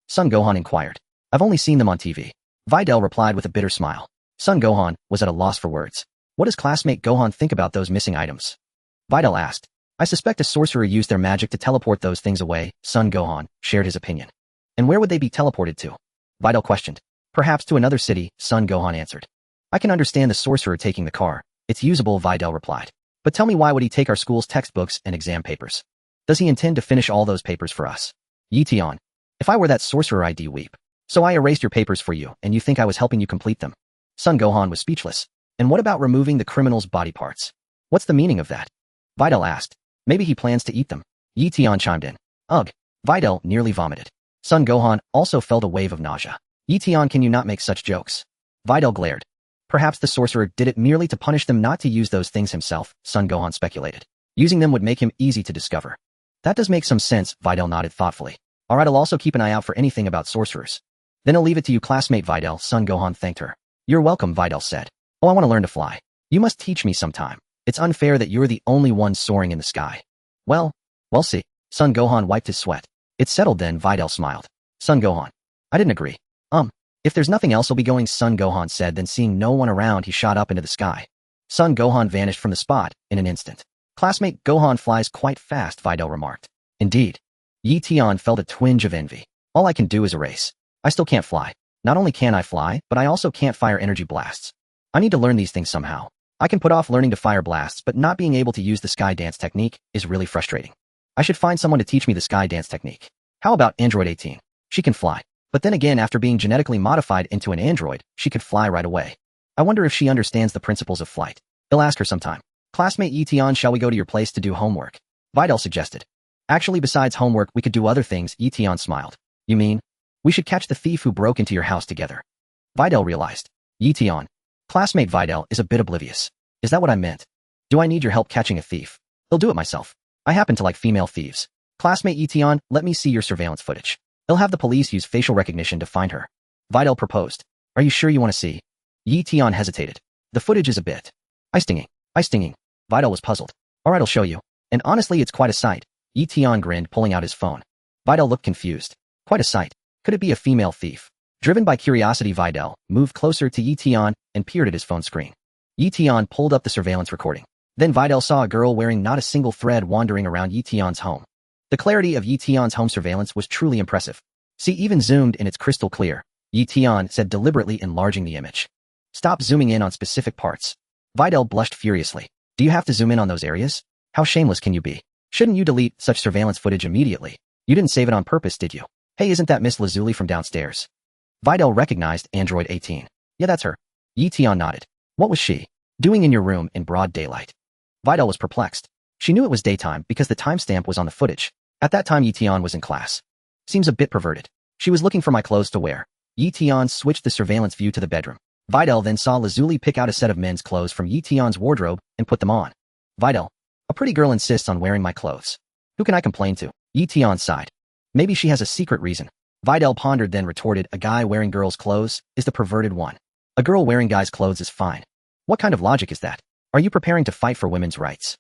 Son Gohan inquired. I've only seen them on TV. Videl replied with a bitter smile. Son Gohan was at a loss for words. What does classmate Gohan think about those missing items? Videl asked. I suspect a sorcerer used their magic to teleport those things away. Son Gohan shared his opinion. And where would they be teleported to? Videl questioned. Perhaps to another city, Son Gohan answered. I can understand the sorcerer taking the car. It's usable, Videl replied. But tell me, why would he take our school's textbooks and exam papers? Does he intend to finish all those papers for us? Eion. If I were that sorcerer, I'd weep. So I erased your papers for you, and you think I was helping you complete them? Son Gohan was speechless. And what about removing the criminal's body parts? What's the meaning of that? Videl asked. Maybe he plans to eat them. Eion chimed in. Ugh. Videl nearly vomited. Son Gohan also felt a wave of nausea. Eion, can you not make such jokes? Videl glared. Perhaps the sorcerer did it merely to punish them not to use those things himself, Son Gohan speculated. Using them would make him easy to discover. That does make some sense, Videl nodded thoughtfully. Alright, I'll also keep an eye out for anything about sorcerers. Then I'll leave it to you, classmate Videl, Son Gohan thanked her. You're welcome, Videl said. Oh, I want to learn to fly. You must teach me sometime. It's unfair that you're the only one soaring in the sky. Well, we'll see. Son Gohan wiped his sweat. It's settled then, Videl smiled. Son Gohan. I didn't agree. If there's nothing else I'll be going, Son Gohan said, then seeing no one around he shot up into the sky. Son Gohan vanished from the spot in an instant. Classmate Gohan flies quite fast, Videl remarked. Indeed. Eion felt a twinge of envy. All I can do is a race. I still can't fly. Not only can I fly, but I also can't fire energy blasts. I need to learn these things somehow. I can put off learning to fire blasts, but not being able to use the sky dance technique is really frustrating. I should find someone to teach me the sky dance technique. How about Android 18? She can fly. But then again, after being genetically modified into an android, she could fly right away. I wonder if she understands the principles of flight. I'll ask her sometime. Classmate Eion, shall we go to your place to do homework? Videl suggested. Actually, besides homework, we could do other things, Eion smiled. You mean? We should catch the thief who broke into your house together. Videl realized. Eion. Classmate Videl is a bit oblivious. Is that what I meant? Do I need your help catching a thief? I'll do it myself. I happen to like female thieves. Classmate Eion, let me see your surveillance footage. I'll have the police use facial recognition to find her. Videl proposed. Are you sure you want to see? Eion hesitated. The footage is a bit eye-stinging. Videl was puzzled. Alright, I'll show you. And honestly, it's quite a sight. Eion grinned, pulling out his phone. Videl looked confused. Quite a sight. Could it be a female thief? Driven by curiosity, Videl moved closer to Eion and peered at his phone screen. Eion pulled up the surveillance recording. Then Videl saw a girl wearing not a single thread wandering around Eion's home. The clarity of Eion's home surveillance was truly impressive. See, even zoomed in, it's crystal clear, Eion said, deliberately enlarging the image. Stop zooming in on specific parts. Videl blushed furiously. Do you have to zoom in on those areas? How shameless can you be? Shouldn't you delete such surveillance footage immediately? You didn't save it on purpose, did you? Hey, isn't that Miss Lazuli from downstairs? Videl recognized Android 18. Yeah, that's her. Eion nodded. What was she doing in your room in broad daylight? Videl was perplexed. She knew it was daytime because the timestamp was on the footage. At that time, Eion was in class. Seems a bit perverted. She was looking for my clothes to wear. Eion switched the surveillance view to the bedroom. Videl then saw Lazuli pick out a set of men's clothes from Eion's wardrobe and put them on. Videl. A pretty girl insists on wearing my clothes. Who can I complain to? Eion sighed. Maybe she has a secret reason. Videl pondered, then retorted, a guy wearing girls' clothes is the perverted one. A girl wearing guys' clothes is fine. What kind of logic is that? Are you preparing to fight for women's rights?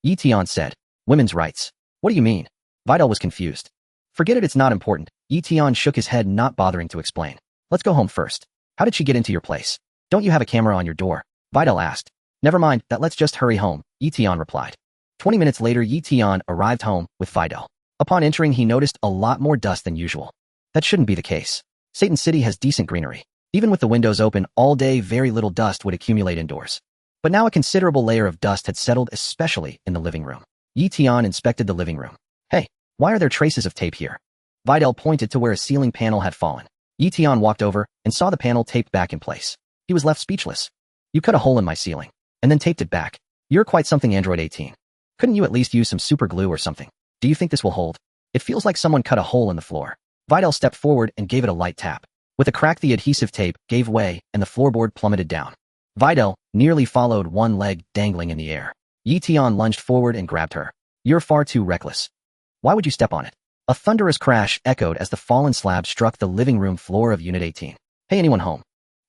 Eion said. Women's rights? What do you mean? Videl was confused. Forget it, it's not important. Eion shook his head, not bothering to explain. Let's go home first. How did she get into your place? Don't you have a camera on your door? Videl asked. Never mind, let's just hurry home, Eion replied. 20 minutes later, Eion arrived home with Videl. Upon entering, he noticed a lot more dust than usual. That shouldn't be the case. Satan City has decent greenery. Even with the windows open all day, very little dust would accumulate indoors. But now a considerable layer of dust had settled, especially in the living room. Eion inspected the living room. Hey, why are there traces of tape here? Videl pointed to where a ceiling panel had fallen. Eion walked over and saw the panel taped back in place. He was left speechless. You cut a hole in my ceiling, and then taped it back. You're quite something, Android 18. Couldn't you at least use some super glue or something? Do you think this will hold? It feels like someone cut a hole in the floor. Videl stepped forward and gave it a light tap. With a crack, the adhesive tape gave way and the floorboard plummeted down. Videl nearly followed, one leg dangling in the air. Eion lunged forward and grabbed her. You're far too reckless. Why would you step on it? A thunderous crash echoed as the fallen slab struck the living room floor of Unit 18. Hey, anyone home?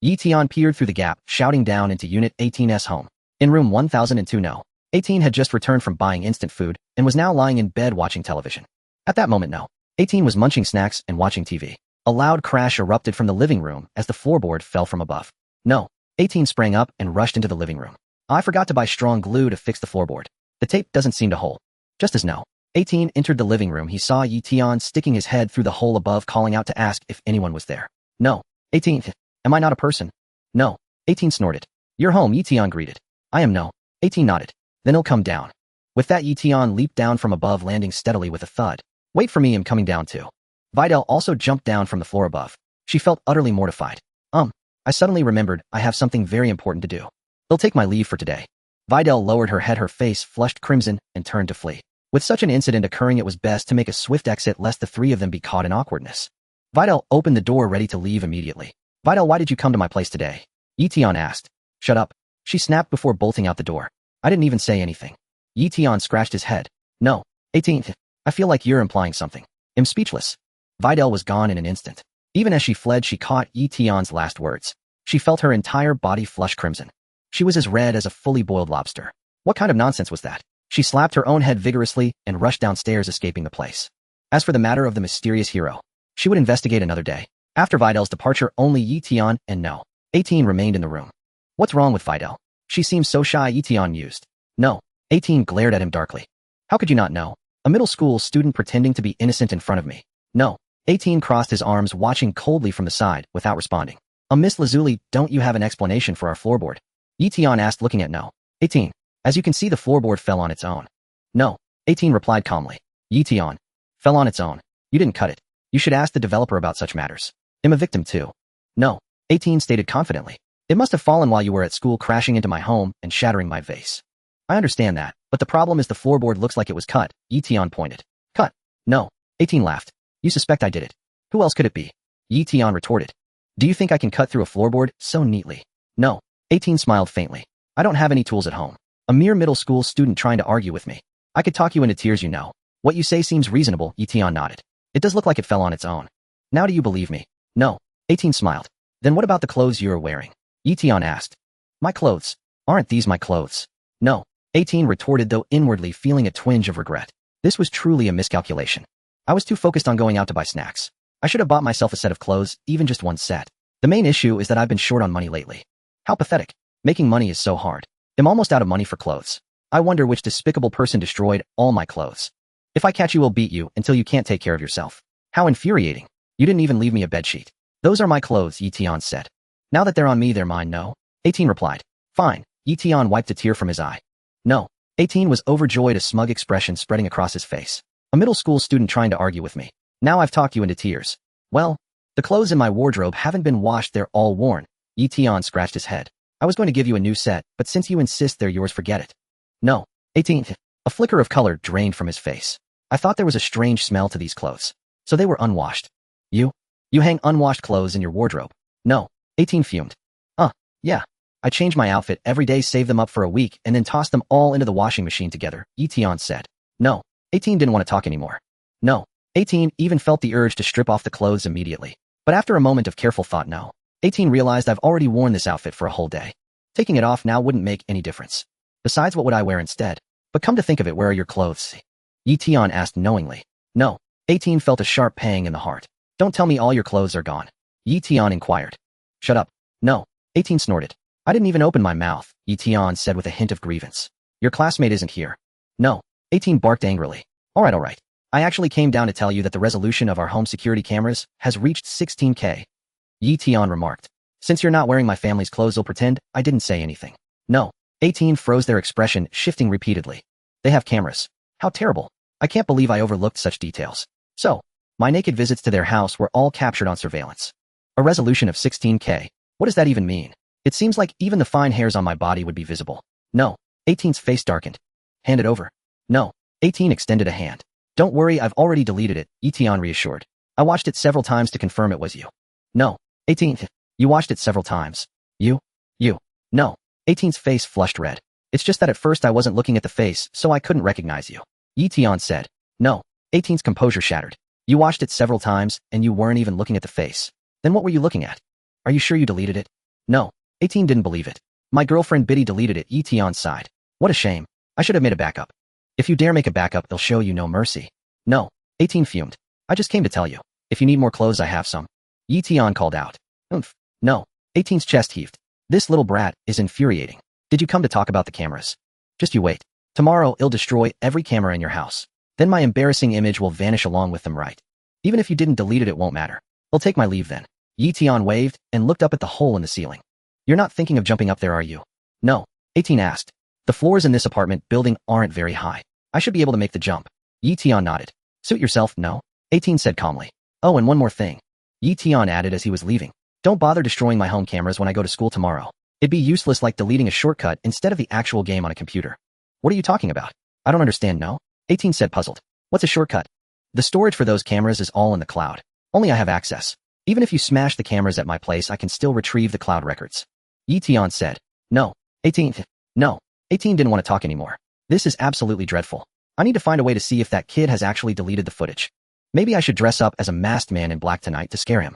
Eion peered through the gap, shouting down into Unit 18's home. In room 1002, no. 18 had just returned from buying instant food and was now lying in bed watching television. At that moment, no. 18 was munching snacks and watching TV. A loud crash erupted from the living room as the floorboard fell from above. No. 18 sprang up and rushed into the living room. I forgot to buy strong glue to fix the floorboard. The tape doesn't seem to hold. Just as no. 18 entered the living room, he saw Eion sticking his head through the hole above, calling out to ask if anyone was there. No. 18. Am I not a person? No. 18 snorted. You're home, Eion greeted. I am no. 18 nodded. Then he'll come down. With that, Eion leaped down from above, landing steadily with a thud. Wait for me, I'm coming down too. Videl also jumped down from the floor above. She felt utterly mortified. I suddenly remembered I have something very important to do. I'll take my leave for today. Videl lowered her head, her face flushed crimson, and turned to flee. With such an incident occurring, it was best to make a swift exit lest the three of them be caught in awkwardness. Videl opened the door ready to leave immediately. Videl, why did you come to my place today? Eion asked. Shut up. She snapped before bolting out the door. I didn't even say anything. Eion scratched his head. No. 18th. I feel like you're implying something. I'm speechless. Videl was gone in an instant. Even as she fled, she caught Eion's last words. She felt her entire body flush crimson. She was as red as a fully boiled lobster. What kind of nonsense was that? She slapped her own head vigorously and rushed downstairs, escaping the place. As for the matter of the mysterious hero, she would investigate another day. After Videl's departure, only Eion and No. 18 remained in the room. What's wrong with Videl? She seems so shy, Eion mused. No. 18 glared at him darkly. How could you not know? A middle school student pretending to be innocent in front of me. No. 18 crossed his arms, watching coldly from the side, without responding. Miss Lazuli, don't you have an explanation for our floorboard? Eion asked, looking at No. 18. As you can see, the floorboard fell on its own. No. 18 replied calmly. Eion. Fell on its own. You didn't cut it. You should ask the developer about such matters. I'm a victim too. No. 18 stated confidently. It must have fallen while you were at school, crashing into my home and shattering my vase. I understand that, but the problem is the floorboard looks like it was cut, Eion pointed. Cut? No. 18 laughed. You suspect I did it. Who else could it be? Eion retorted. Do you think I can cut through a floorboard so neatly? No. 18 smiled faintly. I don't have any tools at home. A mere middle school student trying to argue with me. I could talk you into tears, you know. What you say seems reasonable, Eion nodded. It does look like it fell on its own. Now do you believe me? No. 18 smiled. Then what about the clothes you're wearing? Eion asked. My clothes? Aren't these my clothes? No. 18 retorted, though inwardly feeling a twinge of regret. This was truly a miscalculation. I was too focused on going out to buy snacks. I should have bought myself a set of clothes, even just one set. The main issue is that I've been short on money lately. How pathetic. Making money is so hard. I'm almost out of money for clothes. I wonder which despicable person destroyed all my clothes. If I catch you, I'll beat you until you can't take care of yourself. How infuriating. You didn't even leave me a bedsheet. Those are my clothes, Eion said. Now that they're on me, they're mine, No. 18 replied. Fine. Eion wiped a tear from his eye. No. 18 was overjoyed, a smug expression spreading across his face. A middle school student trying to argue with me. Now I've talked you into tears. Well, the clothes in my wardrobe haven't been washed, they're all worn. Eion scratched his head. I was going to give you a new set, but since you insist they're yours, forget it. No. 18. A flicker of color drained from his face. I thought there was a strange smell to these clothes. So they were unwashed. You hang unwashed clothes in your wardrobe. No. 18 fumed. Yeah. I change my outfit every day, save them up for a week, and then toss them all into the washing machine together, Eion said. No. 18 didn't want to talk anymore. No. 18 even felt the urge to strip off the clothes immediately. But after a moment of careful thought, No. 18 realized, I've already worn this outfit for a whole day. Taking it off now wouldn't make any difference. Besides, what would I wear instead? But come to think of it, where are your clothes? Eion asked knowingly. No. 18 felt a sharp pang in the heart. Don't tell me all your clothes are gone. Eion inquired. Shut up. No. 18 snorted. I didn't even open my mouth, Eion said with a hint of grievance. Your classmate isn't here. No. 18 barked angrily. All right. I actually came down to tell you that the resolution of our home security cameras has reached 16K. Eion remarked. Since you're not wearing my family's clothes, I'll pretend I didn't say anything. No. 18 froze, their expression shifting repeatedly. They have cameras. How terrible. I can't believe I overlooked such details. So, my naked visits to their house were all captured on surveillance. A resolution of 16K. What does that even mean? It seems like even the fine hairs on my body would be visible. No. 18's face darkened. Hand it over. No. 18 extended a hand. Don't worry, I've already deleted it, Eion reassured. I watched it several times to confirm it was you. No. 18. You watched it several times. You. No. 18's face flushed red. It's just that at first I wasn't looking at the face, so I couldn't recognize you. Eion said. No. 18's composure shattered. You watched it several times, and you weren't even looking at the face. Then what were you looking at? Are you sure you deleted it? No. 18 didn't believe it. My girlfriend Biddy deleted it, Eion sighed. What a shame. I should have made a backup. If you dare make a backup, they'll show you no mercy. No. 18 fumed. I just came to tell you. If you need more clothes, I have some. Eion called out. Oomph. No. 18's chest heaved. This little brat is infuriating. Did you come to talk about the cameras? Just you wait. Tomorrow, I'll destroy every camera in your house. Then my embarrassing image will vanish along with them, right? Even if you didn't delete it, it won't matter. I'll take my leave then. Eion waved and looked up at the hole in the ceiling. You're not thinking of jumping up there, are you? No. 18 asked. The floors in this apartment building aren't very high. I should be able to make the jump. Eion nodded. Suit yourself, No. 18 said calmly. Oh, and one more thing. Eion added as he was leaving. Don't bother destroying my home cameras when I go to school tomorrow. It'd be useless, like deleting a shortcut instead of the actual game on a computer. What are you talking about? I don't understand, No. 18 said puzzled. What's a shortcut? The storage for those cameras is all in the cloud. Only I have access. Even if you smash the cameras at my place, I can still retrieve the cloud records. Eion said. No. 18. No. 18 didn't want to talk anymore. This is absolutely dreadful. I need to find a way to see if that kid has actually deleted the footage. Maybe I should dress up as a masked man in black tonight to scare him.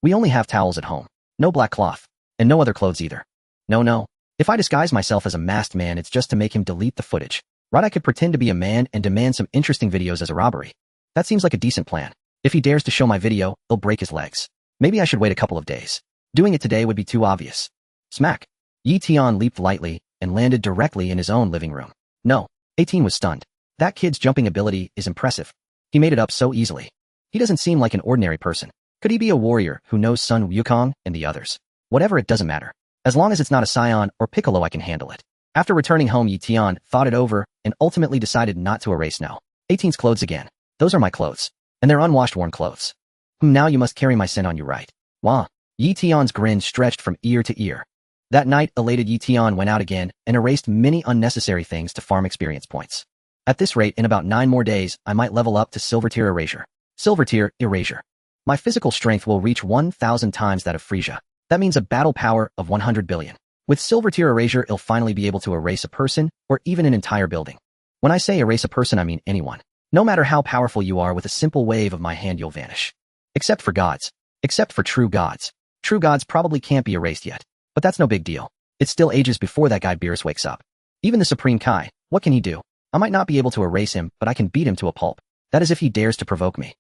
We only have towels at home. No black cloth. And no other clothes either. No. If I disguise myself as a masked man, it's just to make him delete the footage. Right, I could pretend to be a man and demand some interesting videos as a robbery. That seems like a decent plan. If he dares to show my video, he'll break his legs. Maybe I should wait a couple of days. Doing it today would be too obvious. Smack. Eion leaped lightly and landed directly in his own living room. No. 18 was stunned. That kid's jumping ability is impressive. He made it up so easily. He doesn't seem like an ordinary person. Could he be a warrior who knows Sun Wukong and the others? Whatever, it doesn't matter. As long as it's not a Saiyan or Piccolo, I can handle it. After returning home, Eion thought it over and ultimately decided not to erase now. 18's clothes again. Those are my clothes. And they're unwashed, worn clothes. Now you must carry my sin on you, right? Wah. Eition's grin stretched from ear to ear. That night, elated Eion went out again and erased many unnecessary things to farm experience points. At this rate, in about 9 more days, I might level up to Silver Tier Erasure. Silver Tier Erasure. My physical strength will reach 1,000 times that of Frieza. That means a battle power of 100 billion. With Silver Tier Erasure, I'll finally be able to erase a person or even an entire building. When I say erase a person, I mean anyone. No matter how powerful you are, with a simple wave of my hand you'll vanish. Except for gods. Except for true gods. True gods probably can't be erased yet. But that's no big deal. It's still ages before that guy Beerus wakes up. Even the Supreme Kai, what can he do? I might not be able to erase him, but I can beat him to a pulp. That is if he dares to provoke me.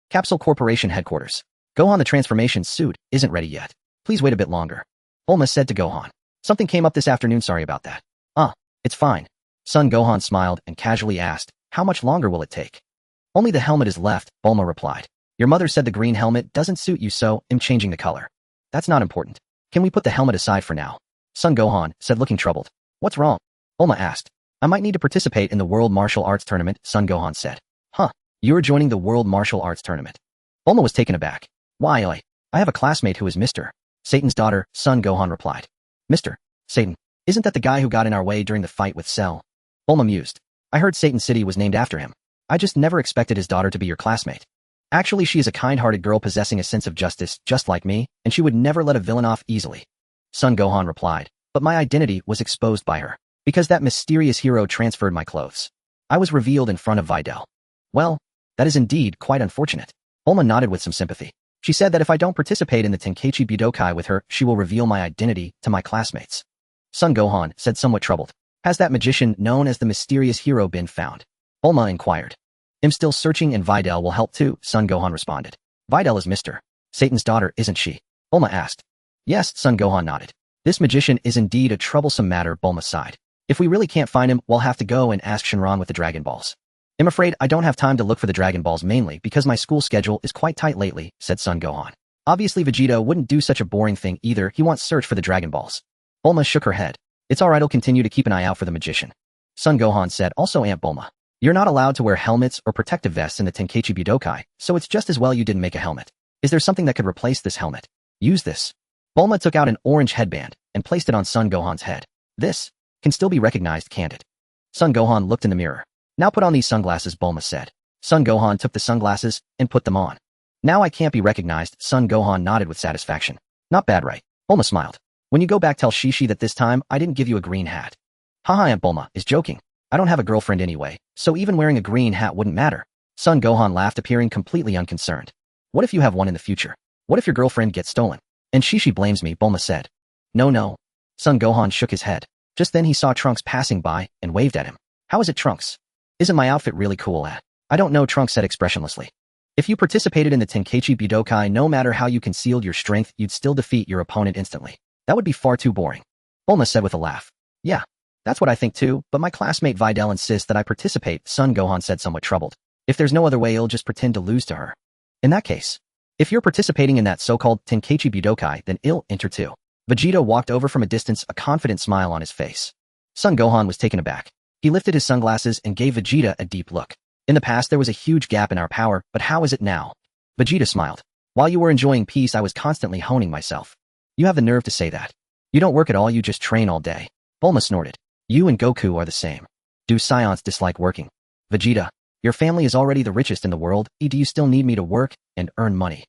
Capsule Corporation Headquarters. Gohan, the transformation suit isn't ready yet. Please wait a bit longer. Bulma said to Gohan. Something came up this afternoon, sorry about that. It's fine. Son Gohan smiled and casually asked, how much longer will it take? Only the helmet is left, Bulma replied. Your mother said the green helmet doesn't suit you, so I'm changing the color. That's not important. Can we put the helmet aside for now? Son Gohan said, looking troubled. What's wrong? Bulma asked. I might need to participate in the World Martial Arts Tournament, Son Gohan said. You're joining the World Martial Arts Tournament. Bulma was taken aback. Why, I have a classmate who is Mr. Satan's daughter, Son Gohan replied. Mr. Satan, isn't that the guy who got in our way during the fight with Cell? Bulma mused. I heard Satan City was named after him. I just never expected his daughter to be your classmate. Actually, she is a kind-hearted girl possessing a sense of justice, just like me, and she would never let a villain off easily. Son Gohan replied. But my identity was exposed by her. Because that mysterious hero transferred my clothes. I was revealed in front of Videl. Well, that is indeed quite unfortunate. Bulma nodded with some sympathy. She said that if I don't participate in the Tenkaichi Budokai with her, she will reveal my identity to my classmates. Son Gohan said, somewhat troubled. Has that magician known as the mysterious hero been found? Bulma inquired. I'm still searching and Videl will help too, Son Gohan responded. Videl is Mr. Satan's daughter, isn't she? Bulma asked. Yes, Son Gohan nodded. This magician is indeed a troublesome matter, Bulma sighed. If we really can't find him, we'll have to go and ask Shenron with the Dragon Balls. I'm afraid I don't have time to look for the Dragon Balls, mainly because my school schedule is quite tight lately, said Son Gohan. Obviously Vegeta wouldn't do such a boring thing either, he wants search for the Dragon Balls. Bulma shook her head. It's alright, I'll continue to keep an eye out for the magician. Son Gohan said, also Aunt Bulma. You're not allowed to wear helmets or protective vests in the Tenkaichi Budokai, so it's just as well you didn't make a helmet. Is there something that could replace this helmet? Use this. Bulma took out an orange headband and placed it on Son Gohan's head. This can still be recognized, can't it? Son Gohan looked in the mirror. Now put on these sunglasses, Bulma said. Son Gohan took the sunglasses and put them on. Now I can't be recognized, Son Gohan nodded with satisfaction. Not bad, right? Bulma smiled. When you go back, tell Shishi that this time I didn't give you a green hat. Haha, Aunt Bulma is joking. I don't have a girlfriend anyway, so even wearing a green hat wouldn't matter. Son Gohan laughed, appearing completely unconcerned. What if you have one in the future? What if your girlfriend gets stolen? And Shishi blames me, Bulma said. No. Son Gohan shook his head. Just then he saw Trunks passing by and waved at him. How is it, Trunks? Isn't my outfit really cool? I don't know, Trunks said expressionlessly. If you participated in the Tenkaichi Budokai, no matter how you concealed your strength, you'd still defeat your opponent instantly. That would be far too boring. Bulma said with a laugh. Yeah, that's what I think too, but my classmate Videl insists that I participate, Son Gohan said, somewhat troubled. If there's no other way, he'll just pretend to lose to her. In that case, if you're participating in that so-called Tenkaichi Budokai, then I'll enter too. Vegeta walked over from a distance, a confident smile on his face. Son Gohan was taken aback. He lifted his sunglasses and gave Vegeta a deep look. In the past, there was a huge gap in our power, but how is it now? Vegeta smiled. While you were enjoying peace, I was constantly honing myself. You have the nerve to say that. You don't work at all, you just train all day. Bulma snorted. You and Goku are the same. Do Saiyans dislike working? Vegeta, your family is already the richest in the world, do you still need me to work and earn money?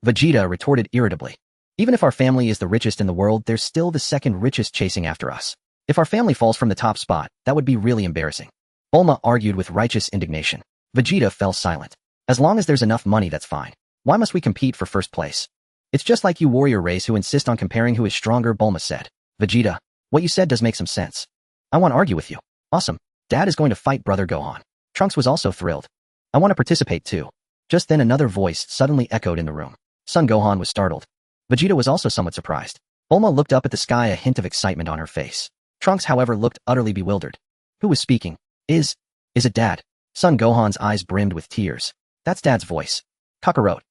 Vegeta retorted irritably. Even if our family is the richest in the world, there's still the second richest chasing after us. If our family falls from the top spot, that would be really embarrassing. Bulma argued with righteous indignation. Vegeta fell silent. As long as there's enough money, that's fine. Why must we compete for first place? It's just like you warrior race who insist on comparing who is stronger, Bulma said. Vegeta, what you said does make some sense. I want to argue with you. Awesome. Dad is going to fight brother Gohan. Trunks was also thrilled. I want to participate too. Just then another voice suddenly echoed in the room. Son Gohan was startled. Vegeta was also somewhat surprised. Bulma looked up at the sky, a hint of excitement on her face. Trunks, however, looked utterly bewildered. Who was speaking? Is it Dad? Son Gohan's eyes brimmed with tears. That's Dad's voice. Kakarot.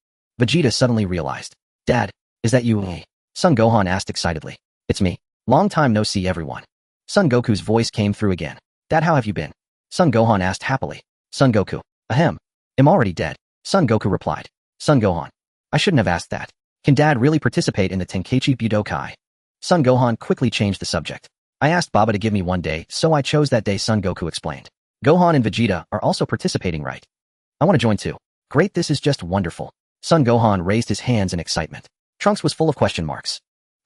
Vegeta suddenly realized. Dad, is that you? Son Gohan asked excitedly. It's me. Long time no see, everyone. Son Goku's voice came through again. Dad, how have you been? Son Gohan asked happily. Son Goku. Ahem. I'm already dead. Son Goku replied. Son Gohan. I shouldn't have asked that. Can Dad really participate in the Tenkaichi Budokai? Son Gohan quickly changed the subject. I asked Baba to give me one day, so I chose that day, Son Goku explained. Gohan and Vegeta are also participating, right? I want to join too. Great, this is just wonderful. Son Gohan raised his hands in excitement. Trunks was full of question marks.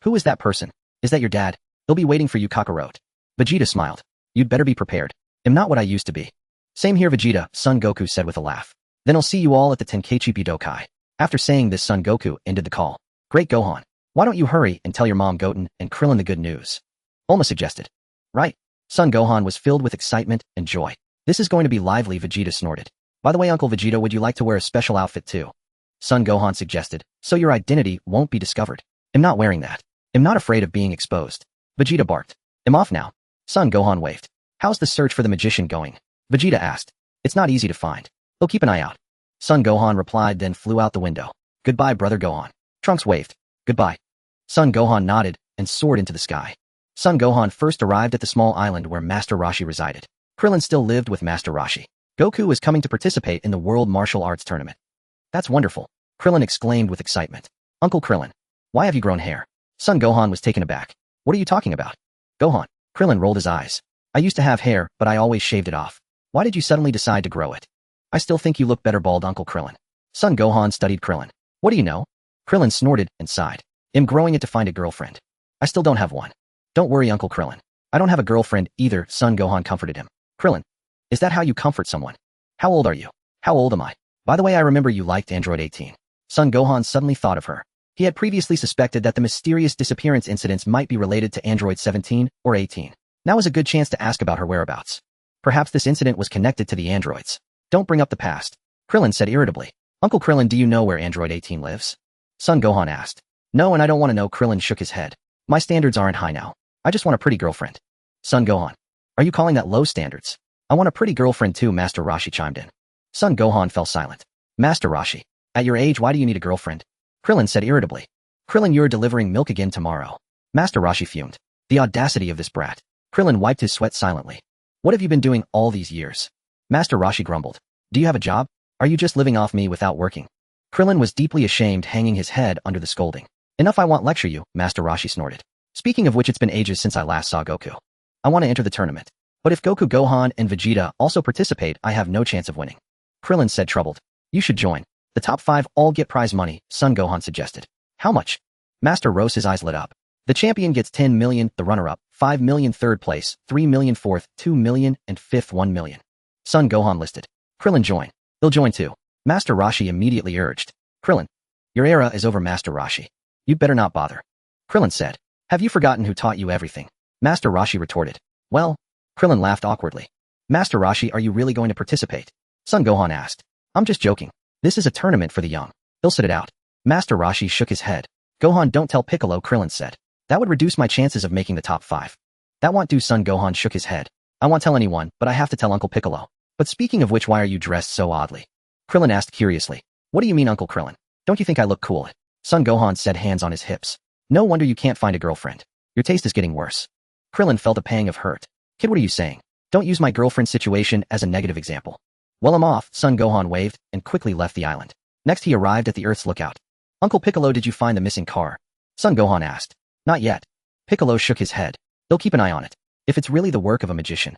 Who is that person? Is that your dad? He'll be waiting for you, Kakarot. Vegeta smiled. You'd better be prepared. I'm not what I used to be. Same here, Vegeta, Son Goku said with a laugh. Then I'll see you all at the Tenkaichi Budokai. After saying this, Son Goku ended the call. Great, Gohan. Why don't you hurry and tell your mom Goten and Krillin the good news? Bulma suggested. Right. Son Gohan was filled with excitement and joy. This is going to be lively, Vegeta snorted. By the way, Uncle Vegeta, would you like to wear a special outfit too? Son Gohan suggested, so your identity won't be discovered. I'm not wearing that. I'm not afraid of being exposed. Vegeta barked. I'm off now. Son Gohan waved. How's the search for the magician going? Vegeta asked. It's not easy to find. We'll keep an eye out. Son Gohan replied, then flew out the window. Goodbye, brother Gohan. Trunks waved. Goodbye. Son Gohan nodded and soared into the sky. Son Gohan first arrived at the small island where Master Roshi resided. Krillin still lived with Master Roshi. Goku was coming to participate in the World Martial Arts Tournament. That's wonderful. Krillin exclaimed with excitement. Uncle Krillin, why have you grown hair? Son Gohan was taken aback. What are you talking about? Gohan. Krillin rolled his eyes. I used to have hair, but I always shaved it off. Why did you suddenly decide to grow it? I still think you look better bald, Uncle Krillin. Son Gohan studied Krillin. What do you know? Krillin snorted and sighed. I'm growing it to find a girlfriend. I still don't have one. Don't worry, Uncle Krillin. I don't have a girlfriend either, Son Gohan comforted him. Krillin, is that how you comfort someone? How old are you? How old am I? By the way, I remember you liked Android 18. Son Gohan suddenly thought of her. He had previously suspected that the mysterious disappearance incidents might be related to Android 17 or 18. Now was a good chance to ask about her whereabouts. Perhaps this incident was connected to the androids. Don't bring up the past. Krillin said irritably. Uncle Krillin, do you know where Android 18 lives? Son Gohan asked. No, and I don't want to know. Krillin shook his head. My standards aren't high now. I just want a pretty girlfriend. Son Gohan. Are you calling that low standards? I want a pretty girlfriend too, Master Roshi chimed in. Son Gohan fell silent. Master Roshi. At your age, why do you need a girlfriend? Krillin said irritably. Krillin, you're delivering milk again tomorrow. Master Roshi fumed. The audacity of this brat. Krillin wiped his sweat silently. What have you been doing all these years? Master Roshi grumbled. Do you have a job? Are you just living off me without working? Krillin was deeply ashamed, hanging his head under the scolding. Enough, I won't lecture you, Master Roshi snorted. Speaking of which, it's been ages since I last saw Goku. I want to enter the tournament. But if Goku, Gohan, and Vegeta also participate, I have no chance of winning. Krillin said, troubled. You should join. The top 5 all get prize money, Son Gohan suggested. How much? Master Rose's eyes lit up. The champion gets 10 million, the runner-up, 5 million, third place, 3 million, fourth, 2 million, and fifth, 1 million. Son Gohan listed. Krillin join. They'll join too. Master Roshi immediately urged. Krillin. Your era is over, Master Roshi. You'd better not bother. Krillin said. Have you forgotten who taught you everything? Master Roshi retorted. Well, Krillin laughed awkwardly. Master Roshi, are you really going to participate? Son Gohan asked. I'm just joking. This is a tournament for the young. They'll sit it out. Master Roshi shook his head. Gohan, don't tell Piccolo, Krillin said. That would reduce my chances of making the top 5. That won't do, Son Gohan shook his head. I won't tell anyone, but I have to tell Uncle Piccolo. But speaking of which, why are you dressed so oddly? Krillin asked curiously. What do you mean, Uncle Krillin? Don't you think I look cool? Son Gohan said, hands on his hips. No wonder you can't find a girlfriend. Your taste is getting worse. Krillin felt a pang of hurt. Kid, what are you saying? Don't use my girlfriend situation as a negative example. Well, I'm off, Son Gohan waved and quickly left the island. Next he arrived at the Earth's lookout. Uncle Piccolo, did you find the missing car? Son Gohan asked. Not yet. Piccolo shook his head. They'll keep an eye on it. If it's really the work of a magician.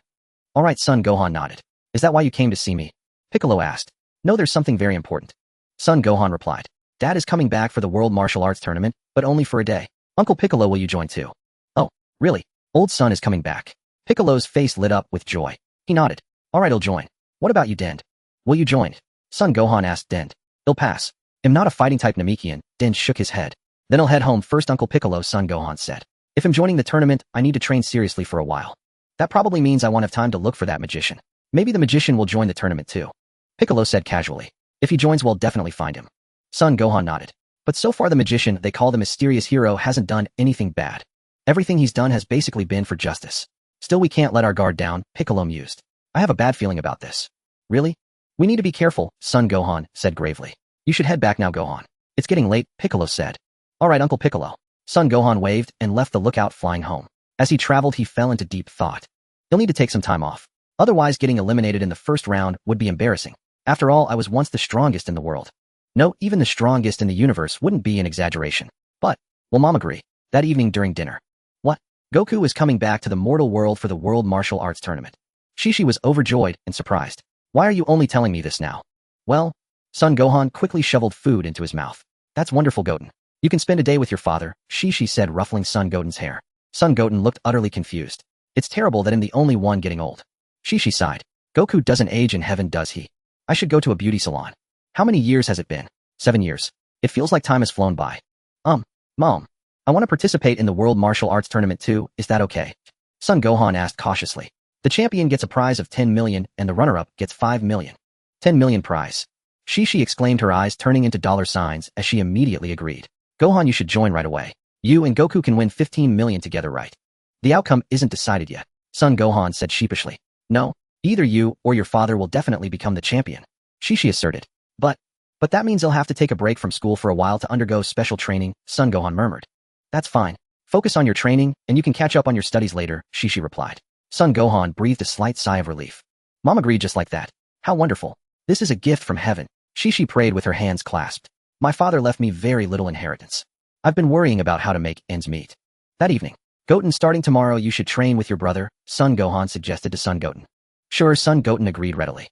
Alright, Son Gohan nodded. Is that why you came to see me? Piccolo asked. No, there's something very important. Son Gohan replied. Dad is coming back for the World Martial Arts Tournament, but only for a day. Uncle Piccolo, will you join too? Oh, really? Old son is coming back. Piccolo's face lit up with joy. He nodded. Alright, I'll join. What about you, Dend? Will you join? Son Gohan asked Dend. I'll pass. I'm not a fighting type Namekian. Dend shook his head. Then I'll head home first, Uncle Piccolo, Son Gohan said. If I'm joining the tournament, I need to train seriously for a while. That probably means I won't have time to look for that magician. Maybe the magician will join the tournament too. Piccolo said casually. If he joins, we'll definitely find him. Son Gohan nodded. But so far the magician they call the mysterious hero hasn't done anything bad. Everything he's done has basically been for justice. Still, we can't let our guard down, Piccolo mused. I have a bad feeling about this. Really? We need to be careful, Son Gohan said gravely. You should head back now, Gohan. It's getting late, Piccolo said. Alright, Uncle Piccolo. Son Gohan waved and left the lookout, flying home. As he traveled, he fell into deep thought. He'll need to take some time off. Otherwise, getting eliminated in the first round would be embarrassing. After all, I was once the strongest in the world. No, even the strongest in the universe wouldn't be an exaggeration. But, will Mom agree? That evening during dinner. What? Goku is coming back to the mortal world for the World Martial Arts Tournament. Shishi was overjoyed and surprised. Why are you only telling me this now? Well, Son Gohan quickly shoveled food into his mouth. That's wonderful, Goten. You can spend a day with your father, Shishi said, ruffling Son Goten's hair. Son Goten looked utterly confused. It's terrible that I'm the only one getting old. Shishi sighed. Goku doesn't age in heaven, does he? I should go to a beauty salon. How many years has it been? 7 years. It feels like time has flown by. Mom. I want to participate in the World Martial Arts Tournament too, is that okay? Son Gohan asked cautiously. The champion gets a prize of 10 million and the runner-up gets 5 million. 10 million prize. Shishi exclaimed, her eyes turning into dollar signs as she immediately agreed. Gohan, you should join right away. You and Goku can win 15 million together, right? The outcome isn't decided yet, Son Gohan said sheepishly. No, either you or your father will definitely become the champion, Shishi asserted. But that means he'll have to take a break from school for a while to undergo special training, Son Gohan murmured. That's fine. Focus on your training, and you can catch up on your studies later, Shishi replied. Son Gohan breathed a slight sigh of relief. Mom agreed just like that. How wonderful. This is a gift from heaven, Shishi prayed with her hands clasped. My father left me very little inheritance. I've been worrying about how to make ends meet. That evening, Goten, starting tomorrow you should train with your brother, Son Gohan suggested to Son Goten. Sure, Son Goten agreed readily.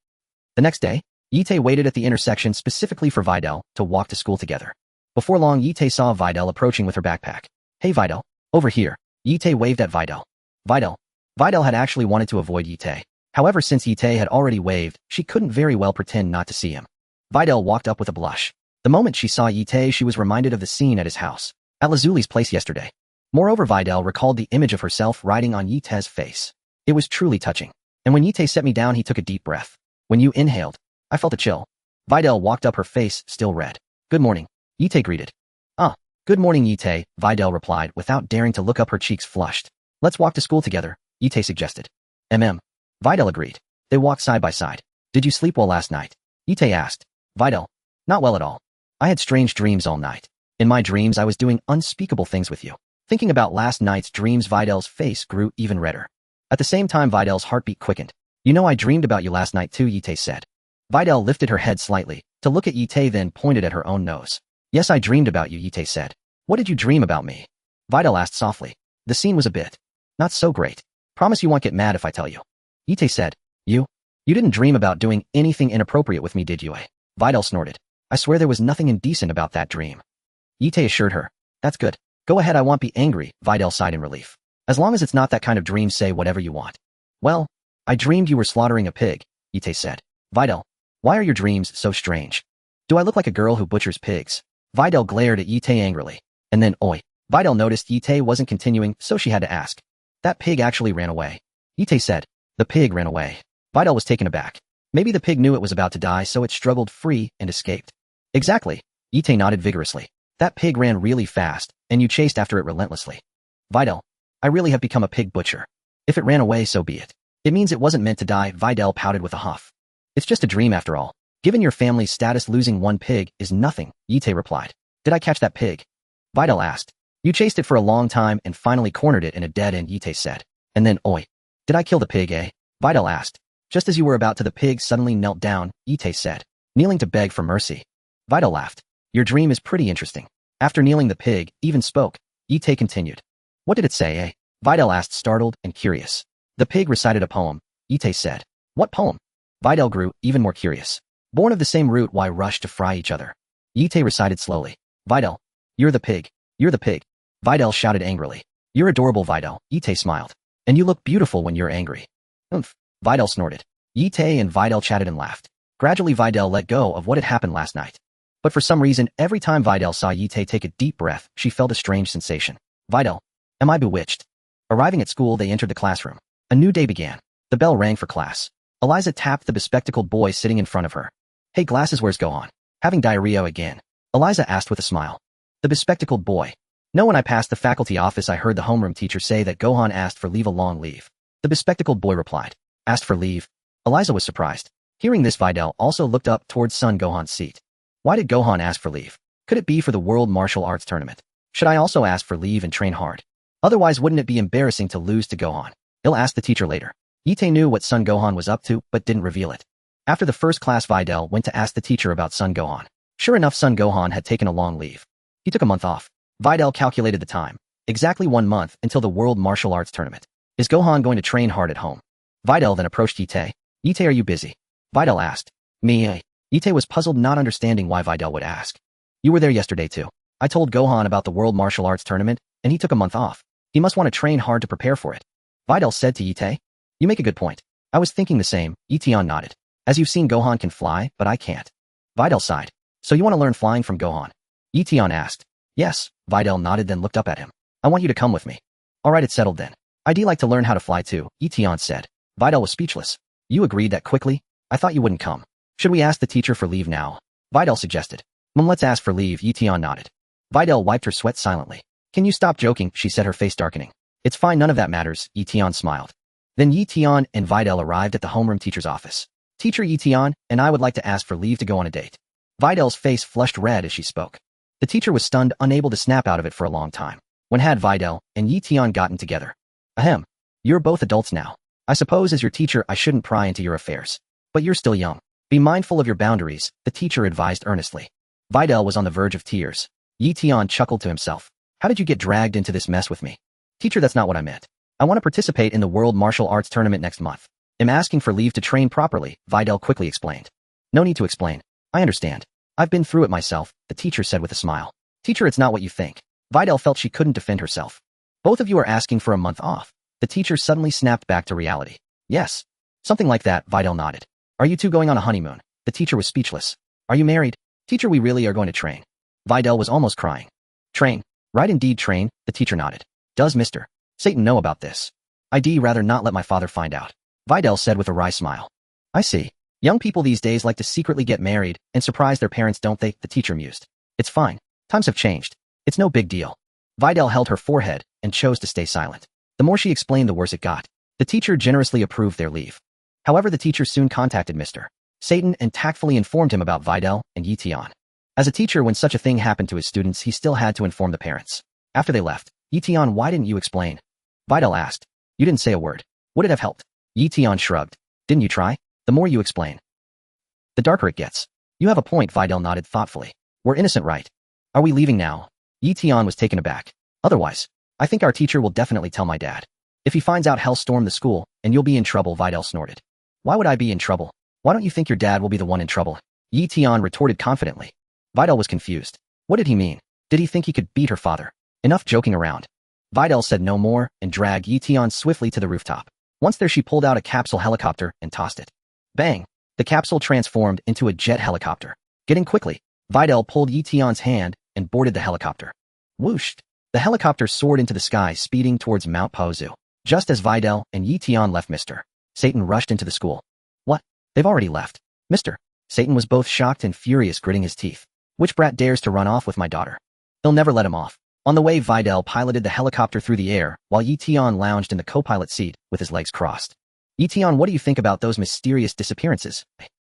The next day, Yitei waited at the intersection specifically for Videl to walk to school together. Before long, Yitei saw Videl approaching with her backpack. Hey Videl, over here. Yitei waved at Videl. Videl had actually wanted to avoid Yitei. However, since Yitei had already waved, she couldn't very well pretend not to see him. Videl walked up with a blush. The moment she saw Yitei, she was reminded of the scene at his house, at Lazuli's place yesterday. Moreover, Videl recalled the image of herself riding on Yitei's face. It was truly touching. And when Yitei set me down, he took a deep breath. When you inhaled, I felt a chill. Videl walked up, her face still red. Good morning, Yitei greeted. Good morning, Yitei, Videl replied without daring to look up, her cheeks flushed. Let's walk to school together, Yitei suggested. Videl agreed. They walked side by side. Did you sleep well last night? Yitei asked. Videl. Not well at all. I had strange dreams all night. In my dreams I was doing unspeakable things with you. Thinking about last night's dreams, Videl's face grew even redder. At the same time, Videl's heartbeat quickened. You know, I dreamed about you last night too, Yitei said. Videl lifted her head slightly to look at Yitei, then pointed at her own nose. Yes, I dreamed about you, Yitei said. What did you dream about me? Videl asked softly. The scene was a bit not so great. Promise you won't get mad if I tell you. Yitei said. You didn't dream about doing anything inappropriate with me, did you? Videl snorted. I swear there was nothing indecent about that dream. Yitei assured her. That's good. Go ahead, I won't be angry, Videl sighed in relief. As long as it's not that kind of dream, say whatever you want. Well, I dreamed you were slaughtering a pig, Yitei said. Videl, why are your dreams so strange? Do I look like a girl who butchers pigs? Videl glared at Yitei angrily. And then, oi. Videl noticed Yitei wasn't continuing, so she had to ask. That pig actually ran away. Yitei said. The pig ran away. Videl was taken aback. Maybe the pig knew it was about to die, so it struggled free and escaped. Exactly. Yitei nodded vigorously. That pig ran really fast, and you chased after it relentlessly. Videl, I really have become a pig butcher. If it ran away, so be it. It means it wasn't meant to die, Videl pouted with a huff. It's just a dream after all. Given your family's status, losing one pig is nothing, Yitei replied. Did I catch that pig? Videl asked. You chased it for a long time and finally cornered it in a dead end, Yitei said. And then, oi. Did I kill the pig, Videl asked. Just as you were about to, the pig suddenly knelt down, Yitei said, kneeling to beg for mercy. Videl laughed. Your dream is pretty interesting. After kneeling, the pig even spoke. Yitei continued. What did it say, Videl asked, startled and curious. The pig recited a poem, Yitei said. What poem? Videl grew even more curious. Born of the same root, why rush to fry each other? Yite recited slowly. Videl. You're the pig. You're the pig. Videl shouted angrily. You're adorable, Videl. Yite smiled. And you look beautiful when you're angry. Oomph. Videl snorted. Yite and Videl chatted and laughed. Gradually Videl let go of what had happened last night. But for some reason, every time Videl saw Yite take a deep breath, she felt a strange sensation. Videl. Am I bewitched? Arriving at school, they entered the classroom. A new day began. The bell rang for class. Eliza tapped the bespectacled boy sitting in front of her. Hey glasses, where's Gohan? Having diarrhea again? Eliza asked with a smile. The bespectacled boy. No, when I passed the faculty office I heard the homeroom teacher say that Gohan asked for a long leave. The bespectacled boy replied. Asked for leave? Eliza was surprised. Hearing this, Videl also looked up towards son Gohan's seat. Why did Gohan ask for leave? Could it be for the World Martial Arts Tournament? Should I also ask for leave and train hard? Otherwise, wouldn't it be embarrassing to lose to Gohan? He'll ask the teacher later. Yite knew what son Gohan was up to, but didn't reveal it. After the first class, Videl went to ask the teacher about son Gohan. Sure enough, son Gohan had taken a long leave. He took a month off. Videl calculated the time. Exactly 1 month until the World Martial Arts Tournament. Is Gohan going to train hard at home? Videl then approached Yite. Yite, are you busy? Videl asked. Me? Yite was puzzled, not understanding why Videl would ask. You were there yesterday too. I told Gohan about the World Martial Arts Tournament, and he took a month off. He must want to train hard to prepare for it. Videl said to Yite. You make a good point. I was thinking the same. Eion nodded. As you've seen, Gohan can fly, but I can't. Videl sighed. So you want to learn flying from Gohan? Eion asked. Yes. Videl nodded, then looked up at him. I want you to come with me. Alright, it's settled then. I'd like to learn how to fly too, Eion said. Videl was speechless. You agreed that quickly? I thought you wouldn't come. Should we ask the teacher for leave now? Videl suggested. Let's ask for leave, Eion nodded. Videl wiped her sweat silently. Can you stop joking? She said, her face darkening. It's fine, none of that matters, Eion smiled. Then Eion and Videl arrived at the homeroom teacher's office. Teacher Eion, and I would like to ask for leave to go on a date. Videl's face flushed red as she spoke. The teacher was stunned, unable to snap out of it for a long time. When had Videl and Eion gotten together? Ahem. You're both adults now. I suppose as your teacher I shouldn't pry into your affairs. But you're still young. Be mindful of your boundaries, the teacher advised earnestly. Videl was on the verge of tears. Eion chuckled to himself. How did you get dragged into this mess with me? Teacher, that's not what I meant. I want to participate in the World Martial Arts Tournament next month. I'm asking for leave to train properly, Videl quickly explained. No need to explain. I understand. I've been through it myself, the teacher said with a smile. Teacher, it's not what you think. Videl felt she couldn't defend herself. Both of you are asking for a month off. The teacher suddenly snapped back to reality. Yes. Something like that, Videl nodded. Are you two going on a honeymoon? The teacher was speechless. Are you married? Teacher, we really are going to train. Videl was almost crying. Train. Right, indeed, train, the teacher nodded. Does Mr. Satan know about this? I'd rather not let my father find out. Videl said with a wry smile. I see. Young people these days like to secretly get married and surprise their parents, don't they? The teacher mused. It's fine. Times have changed. It's no big deal. Videl held her forehead and chose to stay silent. The more she explained, the worse it got. The teacher generously approved their leave. However, the teacher soon contacted Mr. Satan and tactfully informed him about Videl and Eion. As a teacher, when such a thing happened to his students, he still had to inform the parents. After they left, Eion, why didn't you explain? Videl asked. You didn't say a word. Would it have helped? Eion shrugged. Didn't you try? The more you explain, the darker it gets. You have a point, Videl nodded thoughtfully. We're innocent, right? Are we leaving now? Eion was taken aback. Otherwise, I think our teacher will definitely tell my dad. If he finds out, he'll storm the school, and you'll be in trouble, Videl snorted. Why would I be in trouble? Why don't you think your dad will be the one in trouble? Eion retorted confidently. Videl was confused. What did he mean? Did he think he could beat her father? Enough joking around. Videl said no more and dragged Eion swiftly to the rooftop. Once there, she pulled out a capsule helicopter and tossed it. Bang! The capsule transformed into a jet helicopter. Getting quickly, Videl pulled Eion's hand and boarded the helicopter. Whooshed! The helicopter soared into the sky, speeding towards Mount Paozu. Just as Videl and Eion left, Mr. Satan rushed into the school. What? They've already left. Mr. Satan was both shocked and furious, gritting his teeth. Which brat dares to run off with my daughter? He'll never let him off. On the way, Videl piloted the helicopter through the air, while Eion lounged in the co-pilot seat with his legs crossed. Eion, what do you think about those mysterious disappearances?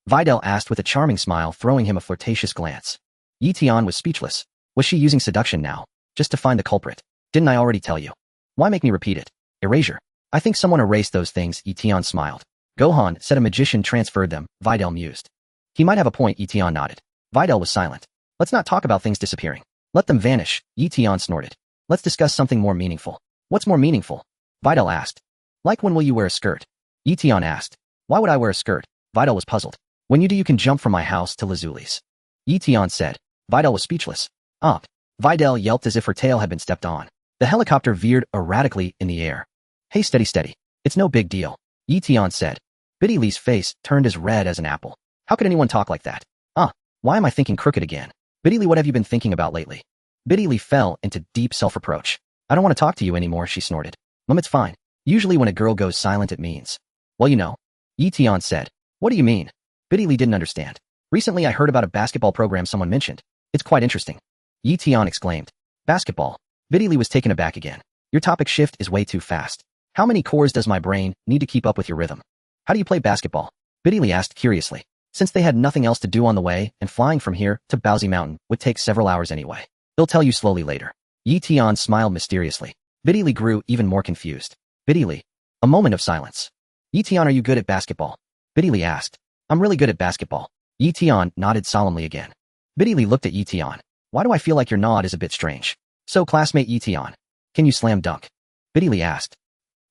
Videl asked with a charming smile, throwing him a flirtatious glance. Eion was speechless. Was she using seduction now? Just to find the culprit? Didn't I already tell you? Why make me repeat it? Erasure. I think someone erased those things, Eion smiled. Gohan said a magician transferred them, Videl mused. He might have a point, Eion nodded. Videl was silent. Let's not talk about things disappearing. Let them vanish, Eion snorted. Let's discuss something more meaningful. What's more meaningful? Videl asked. Like when will you wear a skirt? Eion asked. Why would I wear a skirt? Videl was puzzled. When you can jump from my house to Lazuli's. Eion said. Videl was speechless. Up. Videl yelped as if her tail had been stepped on. The helicopter veered erratically in the air. Hey, steady, steady. It's no big deal. Eion said. Biddy's face turned as red as an apple. How could anyone talk like that? Why am I thinking crooked again? Biddy, what have you been thinking about lately? Biddy fell into deep self-reproach. I don't want to talk to you anymore, she snorted. Mom, it's fine. Usually when a girl goes silent it means. Well, you know. Eion said. What do you mean? Biddy didn't understand. Recently I heard about a basketball program someone mentioned. It's quite interesting. Eion exclaimed. Basketball. Biddy was taken aback again. Your topic shift is way too fast. How many cores does my brain need to keep up with your rhythm? How do you play basketball? Biddy asked curiously. Since they had nothing else to do on the way, and flying from here to Bowsy Mountain would take several hours anyway. They'll tell you slowly later. Eion smiled mysteriously. Biddy grew even more confused. Biddy. A moment of silence. Eion, are you good at basketball? Biddy asked. I'm really good at basketball. Eion nodded solemnly again. Biddy looked at Eion. Why do I feel like your nod is a bit strange? So, classmate Eion, can you slam dunk? Biddy asked.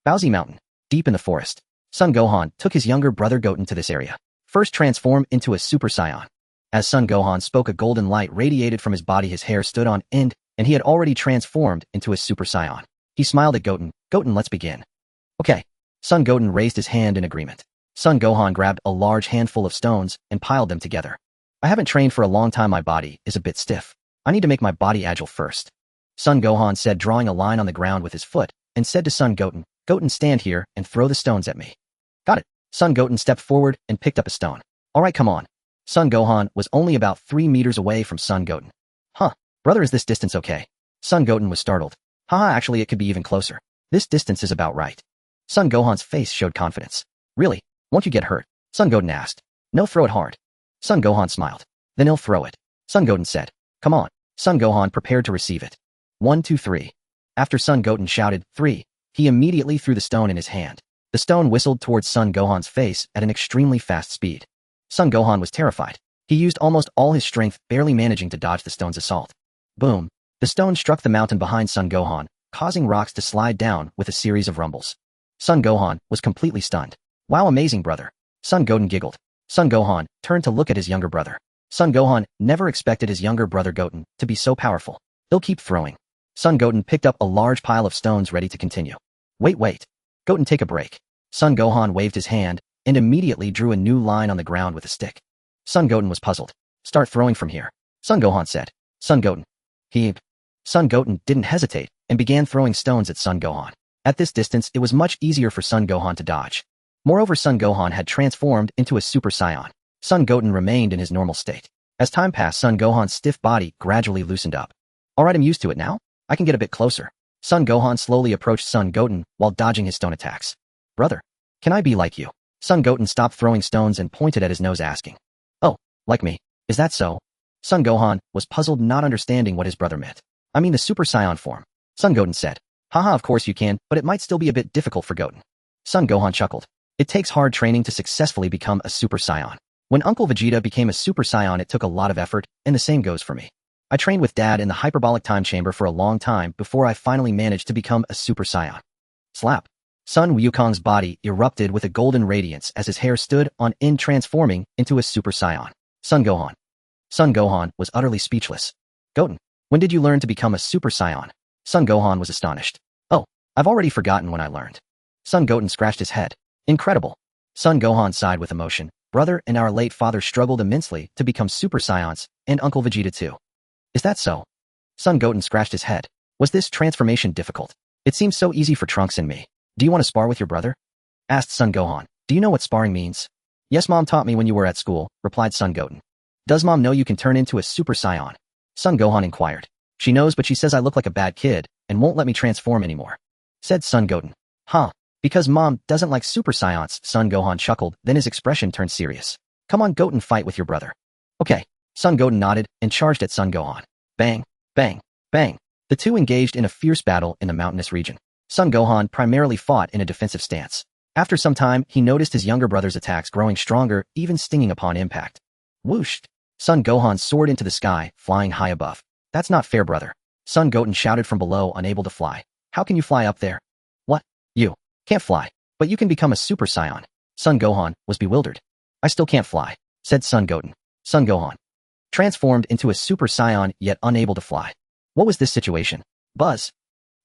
Bowsy Mountain, deep in the forest. Son Gohan took his younger brother Goten to this area. First transform into a Super Saiyan. As Son Gohan spoke, a golden light radiated from his body. His hair stood on end, and he had already transformed into a Super Saiyan. He smiled at Goten. Goten, let's begin. Okay. Son Goten raised his hand in agreement. Son Gohan grabbed a large handful of stones and piled them together. I haven't trained for a long time. My body is a bit stiff. I need to make my body agile first. Son Gohan said, drawing a line on the ground with his foot, and said to Son Goten, Goten, stand here and throw the stones at me. Got it. Son Goten stepped forward and picked up a stone. All right, come on. Son Gohan was only about 3 meters away from Son Goten. Brother, is this distance okay? Son Goten was startled. Actually it could be even closer. This distance is about right. Son Gohan's face showed confidence. Really? Won't you get hurt? Son Goten asked. No, throw it hard. Son Gohan smiled. Then he'll throw it. Son Goten said. Come on. Son Gohan prepared to receive it. 1, 2, 3. After Son Goten shouted, 3, he immediately threw the stone in his hand. The stone whistled towards Son Gohan's face at an extremely fast speed. Son Gohan was terrified. He used almost all his strength, barely managing to dodge the stone's assault. Boom. The stone struck the mountain behind Son Gohan, causing rocks to slide down with a series of rumbles. Son Gohan was completely stunned. Wow, amazing, brother. Son Goten giggled. Son Gohan turned to look at his younger brother. Son Gohan never expected his younger brother Goten to be so powerful. He'll keep throwing. Son Goten picked up a large pile of stones ready to continue. Wait. Goten, take a break. Son Gohan waved his hand and immediately drew a new line on the ground with a stick. Son Goten was puzzled. Start throwing from here. Son Gohan said. Son Goten. Son Goten didn't hesitate and began throwing stones at Son Gohan. At this distance, it was much easier for Son Gohan to dodge. Moreover, Son Gohan had transformed into a Super Saiyan. Son Goten remained in his normal state. As time passed, Son Gohan's stiff body gradually loosened up. Alright, I'm used to it now. I can get a bit closer. Son Gohan slowly approached Son Goten while dodging his stone attacks. Brother, can I be like you? Son Goten stopped throwing stones and pointed at his nose, asking. Oh, like me? Is that so? Son Gohan was puzzled, not understanding what his brother meant. I mean the Super Saiyan form. Son Goten said. Haha, of course you can, but it might still be a bit difficult for Goten. Son Gohan chuckled. It takes hard training to successfully become a Super Saiyan. When Uncle Vegeta became a Super Saiyan, it took a lot of effort, and the same goes for me. I trained with Dad in the hyperbolic time chamber for a long time before I finally managed to become a Super Saiyan. Slap. Sun Wukong's body erupted with a golden radiance as his hair stood on end, transforming into a Super Saiyan. Son Gohan was utterly speechless. Goten, when did you learn to become a Super Saiyan? Son Gohan was astonished. Oh, I've already forgotten when I learned. Son Goten scratched his head. Incredible. Son Gohan sighed with emotion. Brother and our late father struggled immensely to become Super Saiyans, and Uncle Vegeta too. Is that so? Son Goten scratched his head. Was this transformation difficult? It seems so easy for Trunks and me. Do you want to spar with your brother? Asked Son Gohan. Do you know what sparring means? Yes, Mom taught me when you were at school, replied Son Goten. Does Mom know you can turn into a Super Saiyan? Son Gohan inquired. She knows, but she says I look like a bad kid and won't let me transform anymore, said Son Goten. Because Mom doesn't like Super Saiyans, Son Gohan chuckled, then his expression turned serious. Come on, Goten, fight with your brother. Okay. Son Goten nodded and charged at Son Gohan. Bang, bang, bang. The two engaged in a fierce battle in the mountainous region. Son Gohan primarily fought in a defensive stance. After some time, he noticed his younger brother's attacks growing stronger, even stinging upon impact. Whoosh! Son Gohan soared into the sky, flying high above. That's not fair, brother. Son Goten shouted from below, unable to fly. How can you fly up there? What? You can't fly, but you can become a Super Saiyan. Son Gohan was bewildered. I still can't fly, said Son Gohan. Transformed into a Super Saiyan yet unable to fly. What was this situation? Buzz.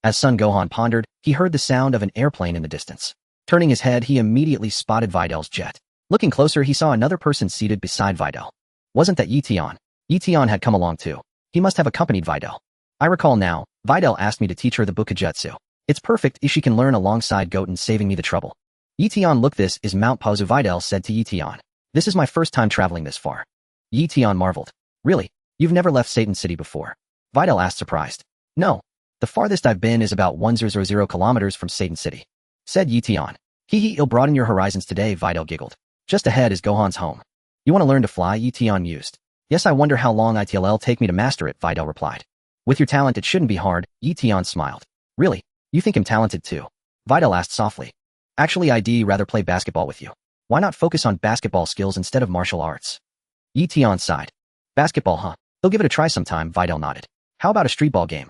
As Son Gohan pondered, he heard the sound of an airplane in the distance. Turning his head, he immediately spotted Videl's jet. Looking closer, he saw another person seated beside Videl. Wasn't that Eion? Eion had come along too. He must have accompanied Videl. I recall now, Videl asked me to teach her the Bukijutsu. It's perfect if she can learn alongside Goten, saving me the trouble. Eion, look, this is Mount Paozu, Videl said to Eion. This is my first time traveling this far. Eion marveled. Really? You've never left Satan City before? Videl asked, surprised. No. The farthest I've been is about 1,000 kilometers from Satan City, said Eion. You'll broaden your horizons today, Videl giggled. Just ahead is Gohan's home. You want to learn to fly? Eion mused. Yes, I wonder how long it'll take me to master it, Videl replied. With your talent, it shouldn't be hard, Eion smiled. Really? You think I'm talented too? Videl asked softly. Actually, I'd rather play basketball with you. Why not focus on basketball skills instead of martial arts? Eion sighed. Basketball, huh? They'll give it a try sometime, Videl nodded. How about a streetball game?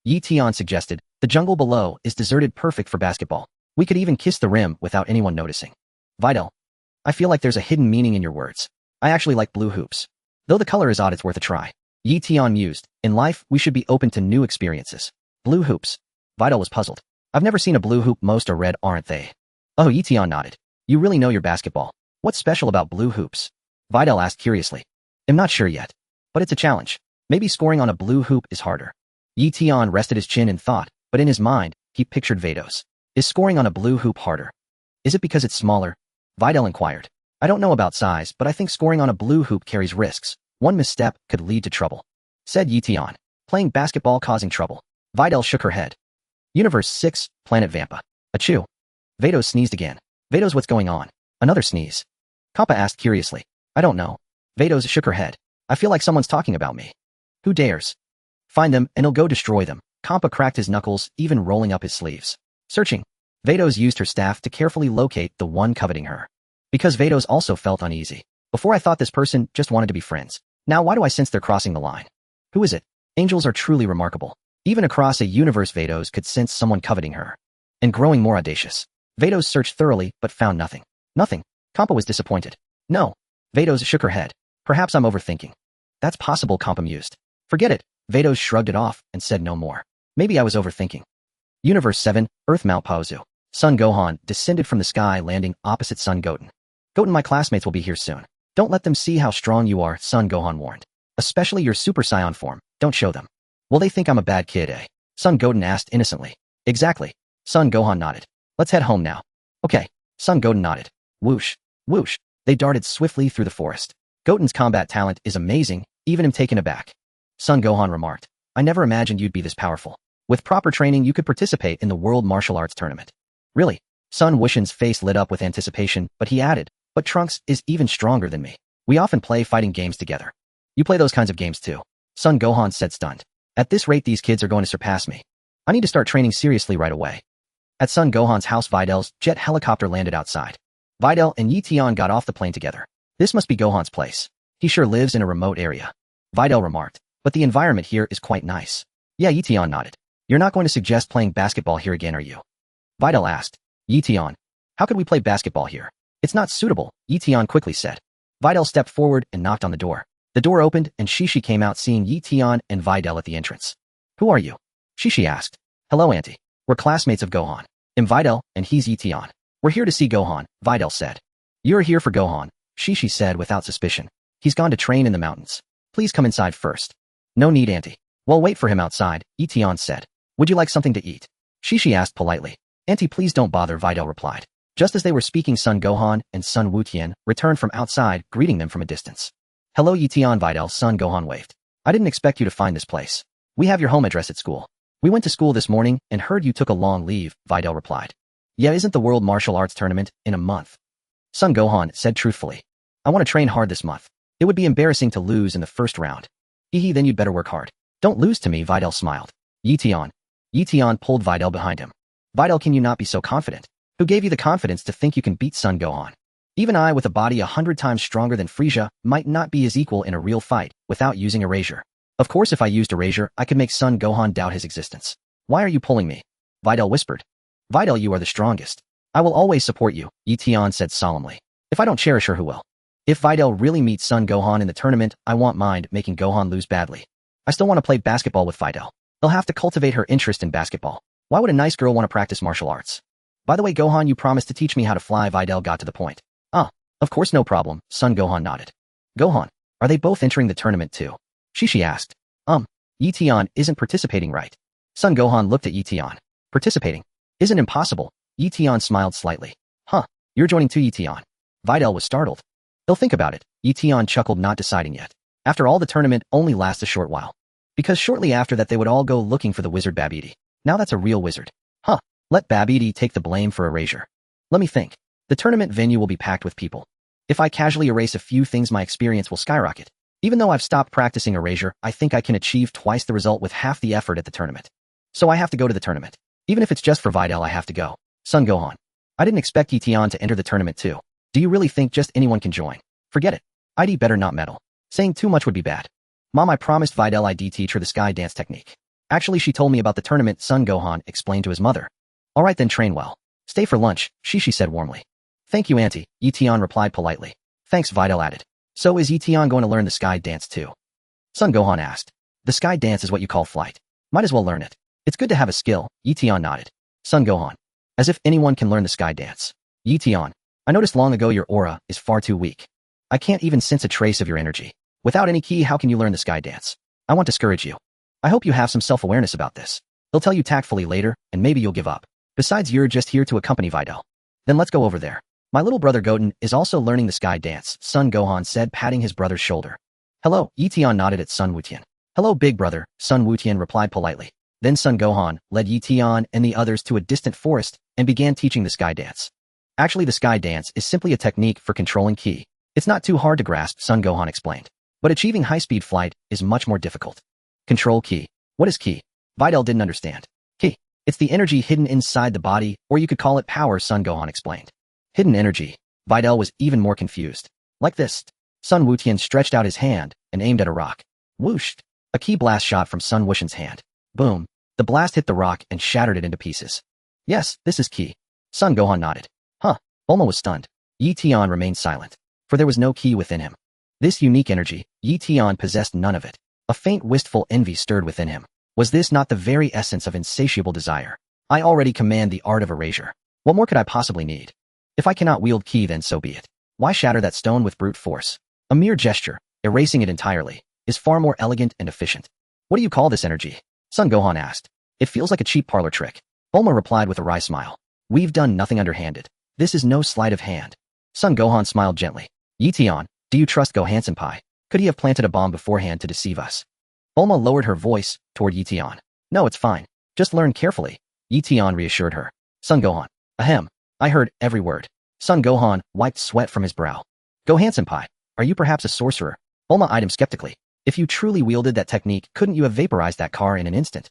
Eion suggested. The jungle below is deserted, perfect for basketball. We could even kiss the rim without anyone noticing. Videl. I feel like there's a hidden meaning in your words. I actually like blue hoops. Though the color is odd, it's worth a try. Eion mused. In life, we should be open to new experiences. Blue hoops. Videl was puzzled. I've never seen a blue hoop. Most are red, aren't they? Oh, Eion nodded. You really know your basketball. What's special about blue hoops? Videl asked curiously. I'm not sure yet. But it's a challenge. Maybe scoring on a blue hoop is harder. Eion rested his chin in thought, but in his mind, he pictured Vados. Is scoring on a blue hoop harder? Is it because it's smaller? Videl inquired. I don't know about size, but I think scoring on a blue hoop carries risks. One misstep could lead to trouble, said Eion. Playing basketball causing trouble. Videl shook her head. Universe 6, Planet Vampa. Achoo. Vados sneezed again. Vados, what's going on? Another sneeze. Kappa asked curiously. I don't know. Vados shook her head. I feel like someone's talking about me. Who dares? Find them, and he'll go destroy them. Kappa cracked his knuckles, even rolling up his sleeves. Searching. Vados used her staff to carefully locate the one coveting her. Because Vados also felt uneasy. Before, I thought this person just wanted to be friends. Now why do I sense they're crossing the line? Who is it? Angels are truly remarkable. Even across a universe, Vados could sense someone coveting her. And growing more audacious. Vados searched thoroughly, but found nothing. Nothing. Kampa was disappointed. No. Vados shook her head. Perhaps I'm overthinking. That's possible, Kampa mused. Forget it. Vados shrugged it off and said no more. Maybe I was overthinking. Universe 7, Earth, Mount Paozu. Son Gohan descended from the sky, landing opposite Son Goten. Goten, my classmates will be here soon. Don't let them see how strong you are, Son Gohan warned. Especially your Super Saiyan form. Don't show them. Will they think I'm a bad kid, eh? Son Goten asked innocently. Exactly. Son Gohan nodded. Let's head home now. Okay. Son Goten nodded. Whoosh. Whoosh. They darted swiftly through the forest. Goten's combat talent is amazing, even him taken aback. Son Gohan remarked. I never imagined you'd be this powerful. With proper training, you could participate in the World Martial Arts Tournament. Really? Son Wushin's face lit up with anticipation, but he added, but Trunks is even stronger than me. We often play fighting games together. You play those kinds of games too? Son Gohan said, stunned. At this rate, these kids are going to surpass me. I need to start training seriously right away. At Son Gohan's house, Videl's jet helicopter landed outside. Videl and Eion got off the plane together. This must be Gohan's place. He sure lives in a remote area. Videl remarked, but the environment here is quite nice. Yeah, Eion nodded. You're not going to suggest playing basketball here again, are you? Videl asked. Eion, how could we play basketball here? It's not suitable, Eion quickly said. Videl stepped forward and knocked on the door. The door opened and Shishi came out, seeing Eion and Videl at the entrance. Who are you? Shishi asked. Hello, Auntie. We're classmates of Gohan. I'm Videl, and he's Eion. We're here to see Gohan, Videl said. You're here for Gohan, Shishi said without suspicion. He's gone to train in the mountains. Please come inside first. No need, Auntie. Well, wait for him outside, Eion said. Would you like something to eat? Shishi asked politely. Auntie, please don't bother, Videl replied. Just as they were speaking, Son Gohan and Son Wutian returned from outside, greeting them from a distance. Hello, Eion, Videl, Son Gohan waved. I didn't expect you to find this place. We have your home address at school. We went to school this morning and heard you took a long leave, Videl replied. Yeah, isn't the World Martial Arts Tournament in a month? Son Gohan said truthfully. I want to train hard this month. It would be embarrassing to lose in the first round. Then you'd better work hard. Don't lose to me, Videl smiled. Eion. Eion pulled Videl behind him. Videl, can you not be so confident? Who gave you the confidence to think you can beat Son Gohan? Even I, with a body 100 times stronger than Frieza, might not be his equal in a real fight without using erasure. Of course, if I used erasure, I could make Son Gohan doubt his existence. Why are you pulling me? Videl whispered. Videl, you are the strongest. I will always support you, Eion said solemnly. If I don't cherish her, who will? If Videl really meets Son Gohan in the tournament, I won't mind making Gohan lose badly. I still want to play basketball with Videl. He'll have to cultivate her interest in basketball. Why would a nice girl want to practice martial arts? By the way, Gohan, you promised to teach me how to fly. Videl got to the point. Of course, no problem. Son Gohan nodded. Gohan, are they both entering the tournament too? Shishi asked. Eion isn't participating, right? Son Gohan looked at Eion. Participating? Isn't impossible. Eion smiled slightly. You're joining too, Eion. Videl was startled. He'll think about it. Eion chuckled, not deciding yet. After all, the tournament only lasts a short while. Because shortly after that they would all go looking for the wizard Babidi. Now that's a real wizard. Let Babidi take the blame for erasure. Let me think. The tournament venue will be packed with people. If I casually erase a few things, my experience will skyrocket. Even though I've stopped practicing erasure, I think I can achieve twice the result with half the effort at the tournament. So I have to go to the tournament. Even if it's just for Videl, I have to go. Son Gohan. I didn't expect Eion to enter the tournament too. Do you really think just anyone can join? Forget it. I'd better not meddle. Saying too much would be bad. Mom, I promised Videl I'd teach her the sky dance technique. Actually, she told me about the tournament, Son Gohan explained to his mother. Alright then, train well. Stay for lunch, Shishi said warmly. Thank you, Auntie, Eion replied politely. Thanks, Videl added. So is Eion going to learn the sky dance too? Son Gohan asked. The sky dance is what you call flight. Might as well learn it. It's good to have a skill, Eion nodded. Son Gohan. As if anyone can learn the sky dance. Eion. I noticed long ago your aura is far too weak. I can't even sense a trace of your energy. Without any ki, how can you learn the sky dance? I won't discourage you. I hope you have some self-awareness about this. He'll tell you tactfully later, and maybe you'll give up. Besides, you're just here to accompany Videl. Then let's go over there. My little brother Goten is also learning the sky dance, Son Gohan said, patting his brother's shoulder. Hello, Eion nodded at Son Wutian. Hello, big brother, Son Wutian replied politely. Then Son Gohan led Eion and the others to a distant forest and began teaching the sky dance. Actually, the sky dance is simply a technique for controlling ki. It's not too hard to grasp, Son Gohan explained. But achieving high-speed flight is much more difficult. Control ki. What is ki? Videl didn't understand. Ki. It's the energy hidden inside the body, or you could call it power, Son Gohan explained. Hidden energy. Videl was even more confused. Like this. Son Wutian stretched out his hand and aimed at a rock. Whoosh! A ki blast shot from Son Wuxian's hand. Boom. The blast hit the rock and shattered it into pieces. Yes, this is ki. Son Gohan nodded. Bulma was stunned. Eion remained silent. For there was no ki within him. This unique energy, Eion possessed none of it. A faint wistful envy stirred within him. Was this not the very essence of insatiable desire? I already command the art of erasure. What more could I possibly need? If I cannot wield ki, then so be it. Why shatter that stone with brute force? A mere gesture, erasing it entirely, is far more elegant and efficient. What do you call this energy? Son Gohan asked. It feels like a cheap parlor trick. Bulma replied with a wry smile. We've done nothing underhanded. This is no sleight of hand. Son Gohan smiled gently. Eion, do you trust Gohan-senpai? Could he have planted a bomb beforehand to deceive us? Bulma lowered her voice toward Eion. No, it's fine. Just learn carefully. Eion reassured her. Son Gohan. Ahem. I heard every word. Son Gohan wiped sweat from his brow. Gohan-senpai, are you perhaps a sorcerer? Bulma eyed him skeptically. If you truly wielded that technique, couldn't you have vaporized that car in an instant?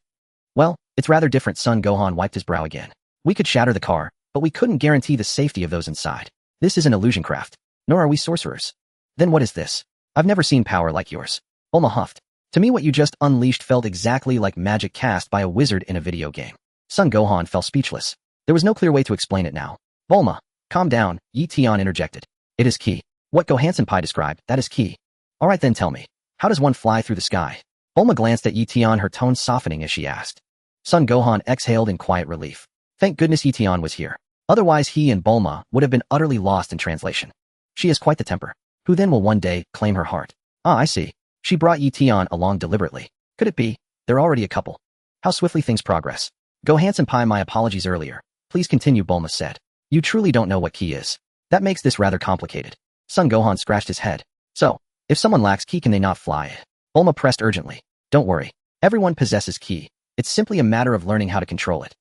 Well, it's rather different. Son Gohan wiped his brow again. We could shatter the car, but we couldn't guarantee the safety of those inside. This is an illusion craft. Nor are we sorcerers. Then what is this? I've never seen power like yours. Bulma huffed. To me, what you just unleashed felt exactly like magic cast by a wizard in a video game. Son Gohan fell speechless. There was no clear way to explain it now. Bulma, calm down, Eion interjected. It is ki. What Gohan-senpai described, that is ki. Alright then, tell me. How does one fly through the sky? Bulma glanced at Eion, her tone softening as she asked. Son Gohan exhaled in quiet relief. Thank goodness Eion was here. Otherwise he and Bulma would have been utterly lost in translation. She has quite the temper. Who then will one day claim her heart? Ah, I see. She brought Eion along deliberately. Could it be? They're already a couple. How swiftly things progress. Gohan-senpai, my apologies earlier. Please continue, Bulma said. You truly don't know what ki is. That makes this rather complicated. Son Gohan scratched his head. So, if someone lacks ki, can they not fly? Bulma pressed urgently. Don't worry. Everyone possesses ki. It's simply a matter of learning how to control it.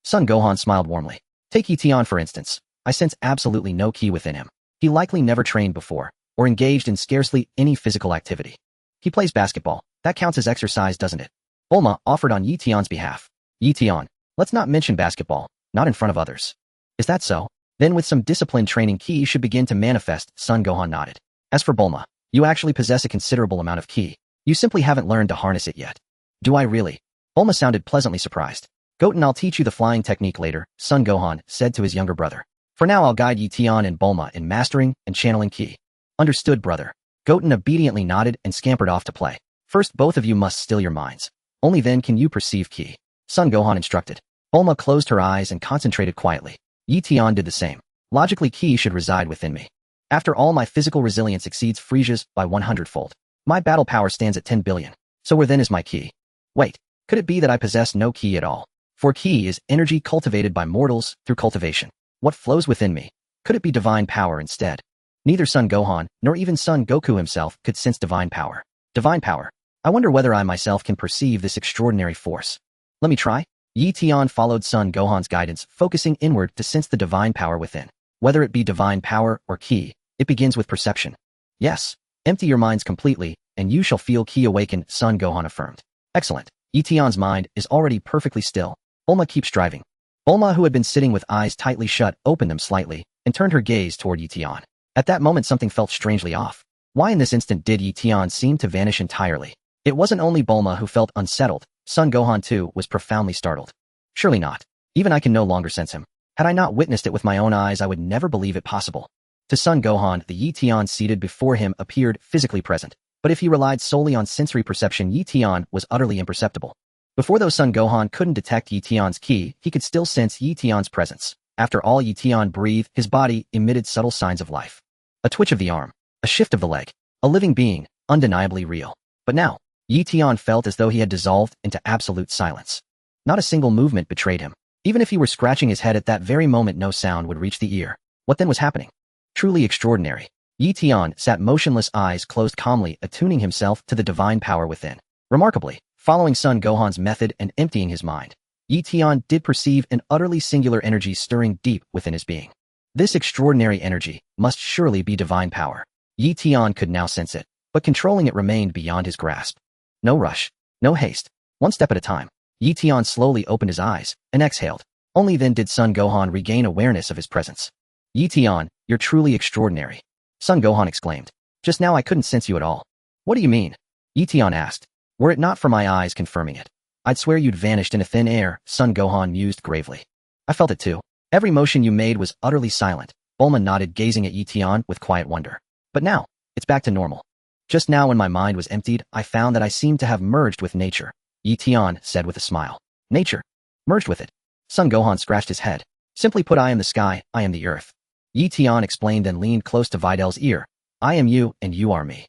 Son Gohan smiled warmly. Take Eion for instance. I sense absolutely no ki within him. He likely never trained before, or engaged in scarcely any physical activity. He plays basketball. That counts as exercise, doesn't it? Bulma offered on Eition's behalf. Eion, let's not mention basketball, not in front of others. Is that so? Then with some disciplined training, ki should begin to manifest, Son Gohan nodded. As for Bulma, you actually possess a considerable amount of ki. You simply haven't learned to harness it yet. Do I really? Bulma sounded pleasantly surprised. Goten, I'll teach you the flying technique later, Son Gohan said to his younger brother. For now I'll guide Eion and Bulma in mastering and channeling ki. Understood, brother. Goten obediently nodded and scampered off to play. First, both of you must still your minds. Only then can you perceive ki. Son Gohan instructed. Bulma closed her eyes and concentrated quietly. Eion did the same. Logically, ki should reside within me. After all, my physical resilience exceeds Frieza's by 100-fold. My battle power stands at 10 billion. So where then is my ki? Wait, could it be that I possess no ki at all? For ki is energy cultivated by mortals through cultivation. What flows within me? Could it be divine power instead? Neither Son Gohan, nor even Son Goku himself could sense divine power. Divine power. I wonder whether I myself can perceive this extraordinary force. Let me try. Eion followed Son Gohan's guidance, focusing inward to sense the divine power within. Whether it be divine power or ki, it begins with perception. Yes, empty your minds completely, and you shall feel ki awaken, Son Gohan affirmed. Excellent. Eion's mind is already perfectly still. Bulma keeps striving. Bulma, who had been sitting with eyes tightly shut, opened them slightly, and turned her gaze toward Eion. At that moment something felt strangely off. Why in this instant did Eion seem to vanish entirely? It wasn't only Bulma who felt unsettled. Son Gohan too was profoundly startled. Surely not. Even I can no longer sense him. Had I not witnessed it with my own eyes, I would never believe it possible. To Son Gohan, the Eion seated before him appeared physically present. But if he relied solely on sensory perception, Eion was utterly imperceptible. Before though Son Gohan couldn't detect Eition's ki, he could still sense Eition's presence. After all, Eion breathed, his body emitted subtle signs of life. A twitch of the arm, a shift of the leg, a living being, undeniably real. But now, Eion felt as though he had dissolved into absolute silence. Not a single movement betrayed him. Even if he were scratching his head at that very moment, no sound would reach the ear. What then was happening? Truly extraordinary. Eion sat motionless, eyes closed, calmly attuning himself to the divine power within. Remarkably, following Son Gohan's method and emptying his mind, Eion did perceive an utterly singular energy stirring deep within his being. This extraordinary energy must surely be divine power. Eion could now sense it, but controlling it remained beyond his grasp. No rush, no haste. One step at a time, Eion slowly opened his eyes and exhaled. Only then did Son Gohan regain awareness of his presence. Eion, you're truly extraordinary. Son Gohan exclaimed. Just now I couldn't sense you at all. What do you mean? Eion asked. Were it not for my eyes confirming it, I'd swear you'd vanished in a thin air, Son Gohan mused gravely. I felt it too. Every motion you made was utterly silent. Bulma nodded, gazing at Eion with quiet wonder. But now, it's back to normal. Just now when my mind was emptied, I found that I seemed to have merged with nature, Eion said with a smile. Nature? Merged with it? Son Gohan scratched his head. Simply put, I am the sky, I am the earth. Eion explained, then leaned close to Videl's ear. I am you, and you are me.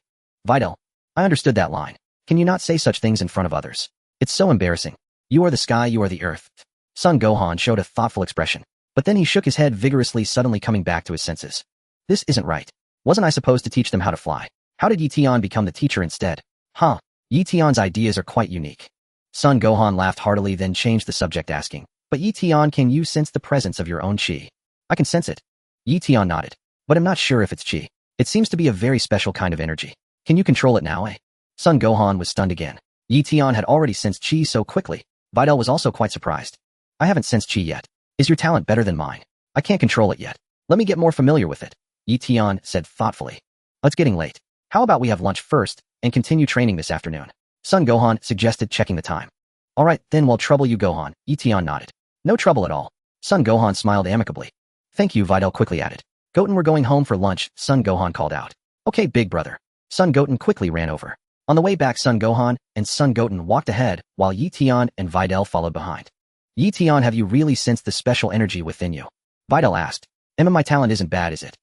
Videl, I understood that line. Can you not say such things in front of others? It's so embarrassing. You are the sky, you are the earth. Son Gohan showed a thoughtful expression. But then he shook his head vigorously, suddenly coming back to his senses. This isn't right. Wasn't I supposed to teach them how to fly? How did Eion become the teacher instead? Huh. Eition's ideas are quite unique. Son Gohan laughed heartily, then changed the subject, asking, But Eion, can you sense the presence of your own chi? I can sense it. Eion nodded. But I'm not sure if it's chi. It seems to be a very special kind of energy. Can you control it now, eh? Son Gohan was stunned again. Eion had already sensed chi so quickly. Videl was also quite surprised. I haven't sensed chi yet. Is your talent better than mine? I can't control it yet. Let me get more familiar with it, Eion said thoughtfully. It's getting late. How about we have lunch first and continue training this afternoon? Son Gohan suggested, checking the time. All right, then, well, trouble you, Gohan, Eion nodded. No trouble at all. Son Gohan smiled amicably. Thank you, Videl quickly added. Goten, we're going home for lunch, Son Gohan called out. Okay, big brother. Son Goten quickly ran over. On the way back, Son Gohan and Son Goten walked ahead, while Eion and Videl followed behind. Eion, have you really sensed the special energy within you? Videl asked. Emma, my talent isn't bad, is it?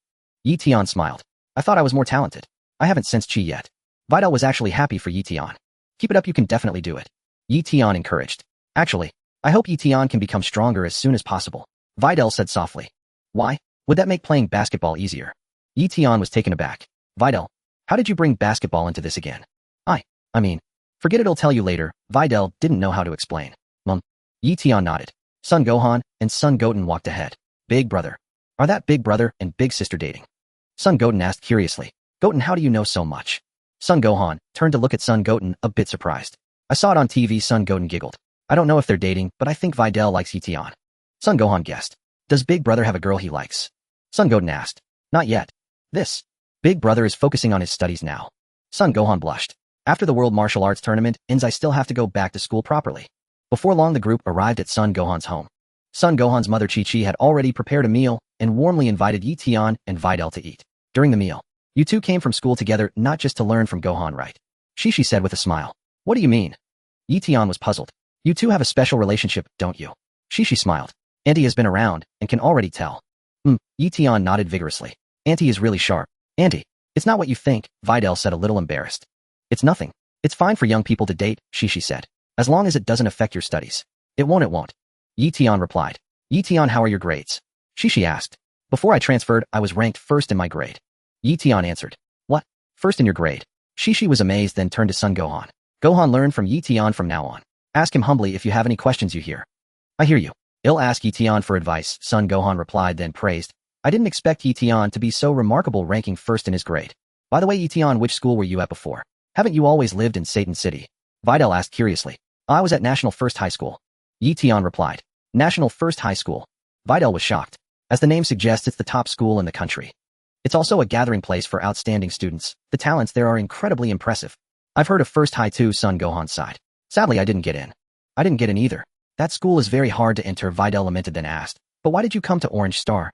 Eion smiled. I thought I was more talented. I haven't sensed chi yet. Videl was actually happy for Eion. Keep it up, you can definitely do it. Eion encouraged. Actually, I hope Eion can become stronger as soon as possible. Videl said softly. Why? Would that make playing basketball easier? Eion was taken aback. Videl, how did you bring basketball into this again? I mean, forget it, I'll tell you later. Videl didn't know how to explain. Eion nodded. Son Gohan and Son Goten walked ahead. Big brother. Are that big brother and big sister dating? Son Goten asked curiously. Goten, how do you know so much? Son Gohan turned to look at Son Goten, a bit surprised. I saw it on TV, Son Goten giggled. I don't know if they're dating, but I think Videl likes Eion. Son Gohan guessed. Does big brother have a girl he likes? Son Goten asked. Not yet. This. Big brother is focusing on his studies now. Son Gohan blushed. After the World Martial Arts Tournament ends, I still have to go back to school properly. Before long, the group arrived at Son Gohan's home. Son Gohan's mother Chi-Chi had already prepared a meal and warmly invited Eion and Videl to eat. During the meal, You two came from school together not just to learn from Gohan, right? Shishi said with a smile. What do you mean? Eion was puzzled. You two have a special relationship, don't you? Shishi smiled. Auntie has been around and can already tell. Eion nodded vigorously. Auntie is really sharp. Auntie, it's not what you think, Videl said a little embarrassed. It's nothing. It's fine for young people to date, Shishi said. As long as it doesn't affect your studies. It won't. Eion replied. Eion, how are your grades? Shishi asked. Before I transferred, I was ranked first in my grade. Eion answered. What? First in your grade? Shishi was amazed, then turned to son Gohan. Gohan, learn from Eion from now on. Ask him humbly if you have any questions you hear. I hear you. I'll ask Eion for advice, son Gohan replied, then praised. I didn't expect Eion to be so remarkable, ranking first in his grade. By the way, Eion, which school were you at before? Haven't you always lived in Satan City? Videl asked curiously. I was at National First High School. Eion replied. National First High School. Videl was shocked. As the name suggests, it's the top school in the country. It's also a gathering place for outstanding students. The talents there are incredibly impressive. I've heard of First High too, son Gohan sighed. Sadly, I didn't get in. I didn't get in either. That school is very hard to enter, Videl lamented, then asked. But why did you come to Orange Star?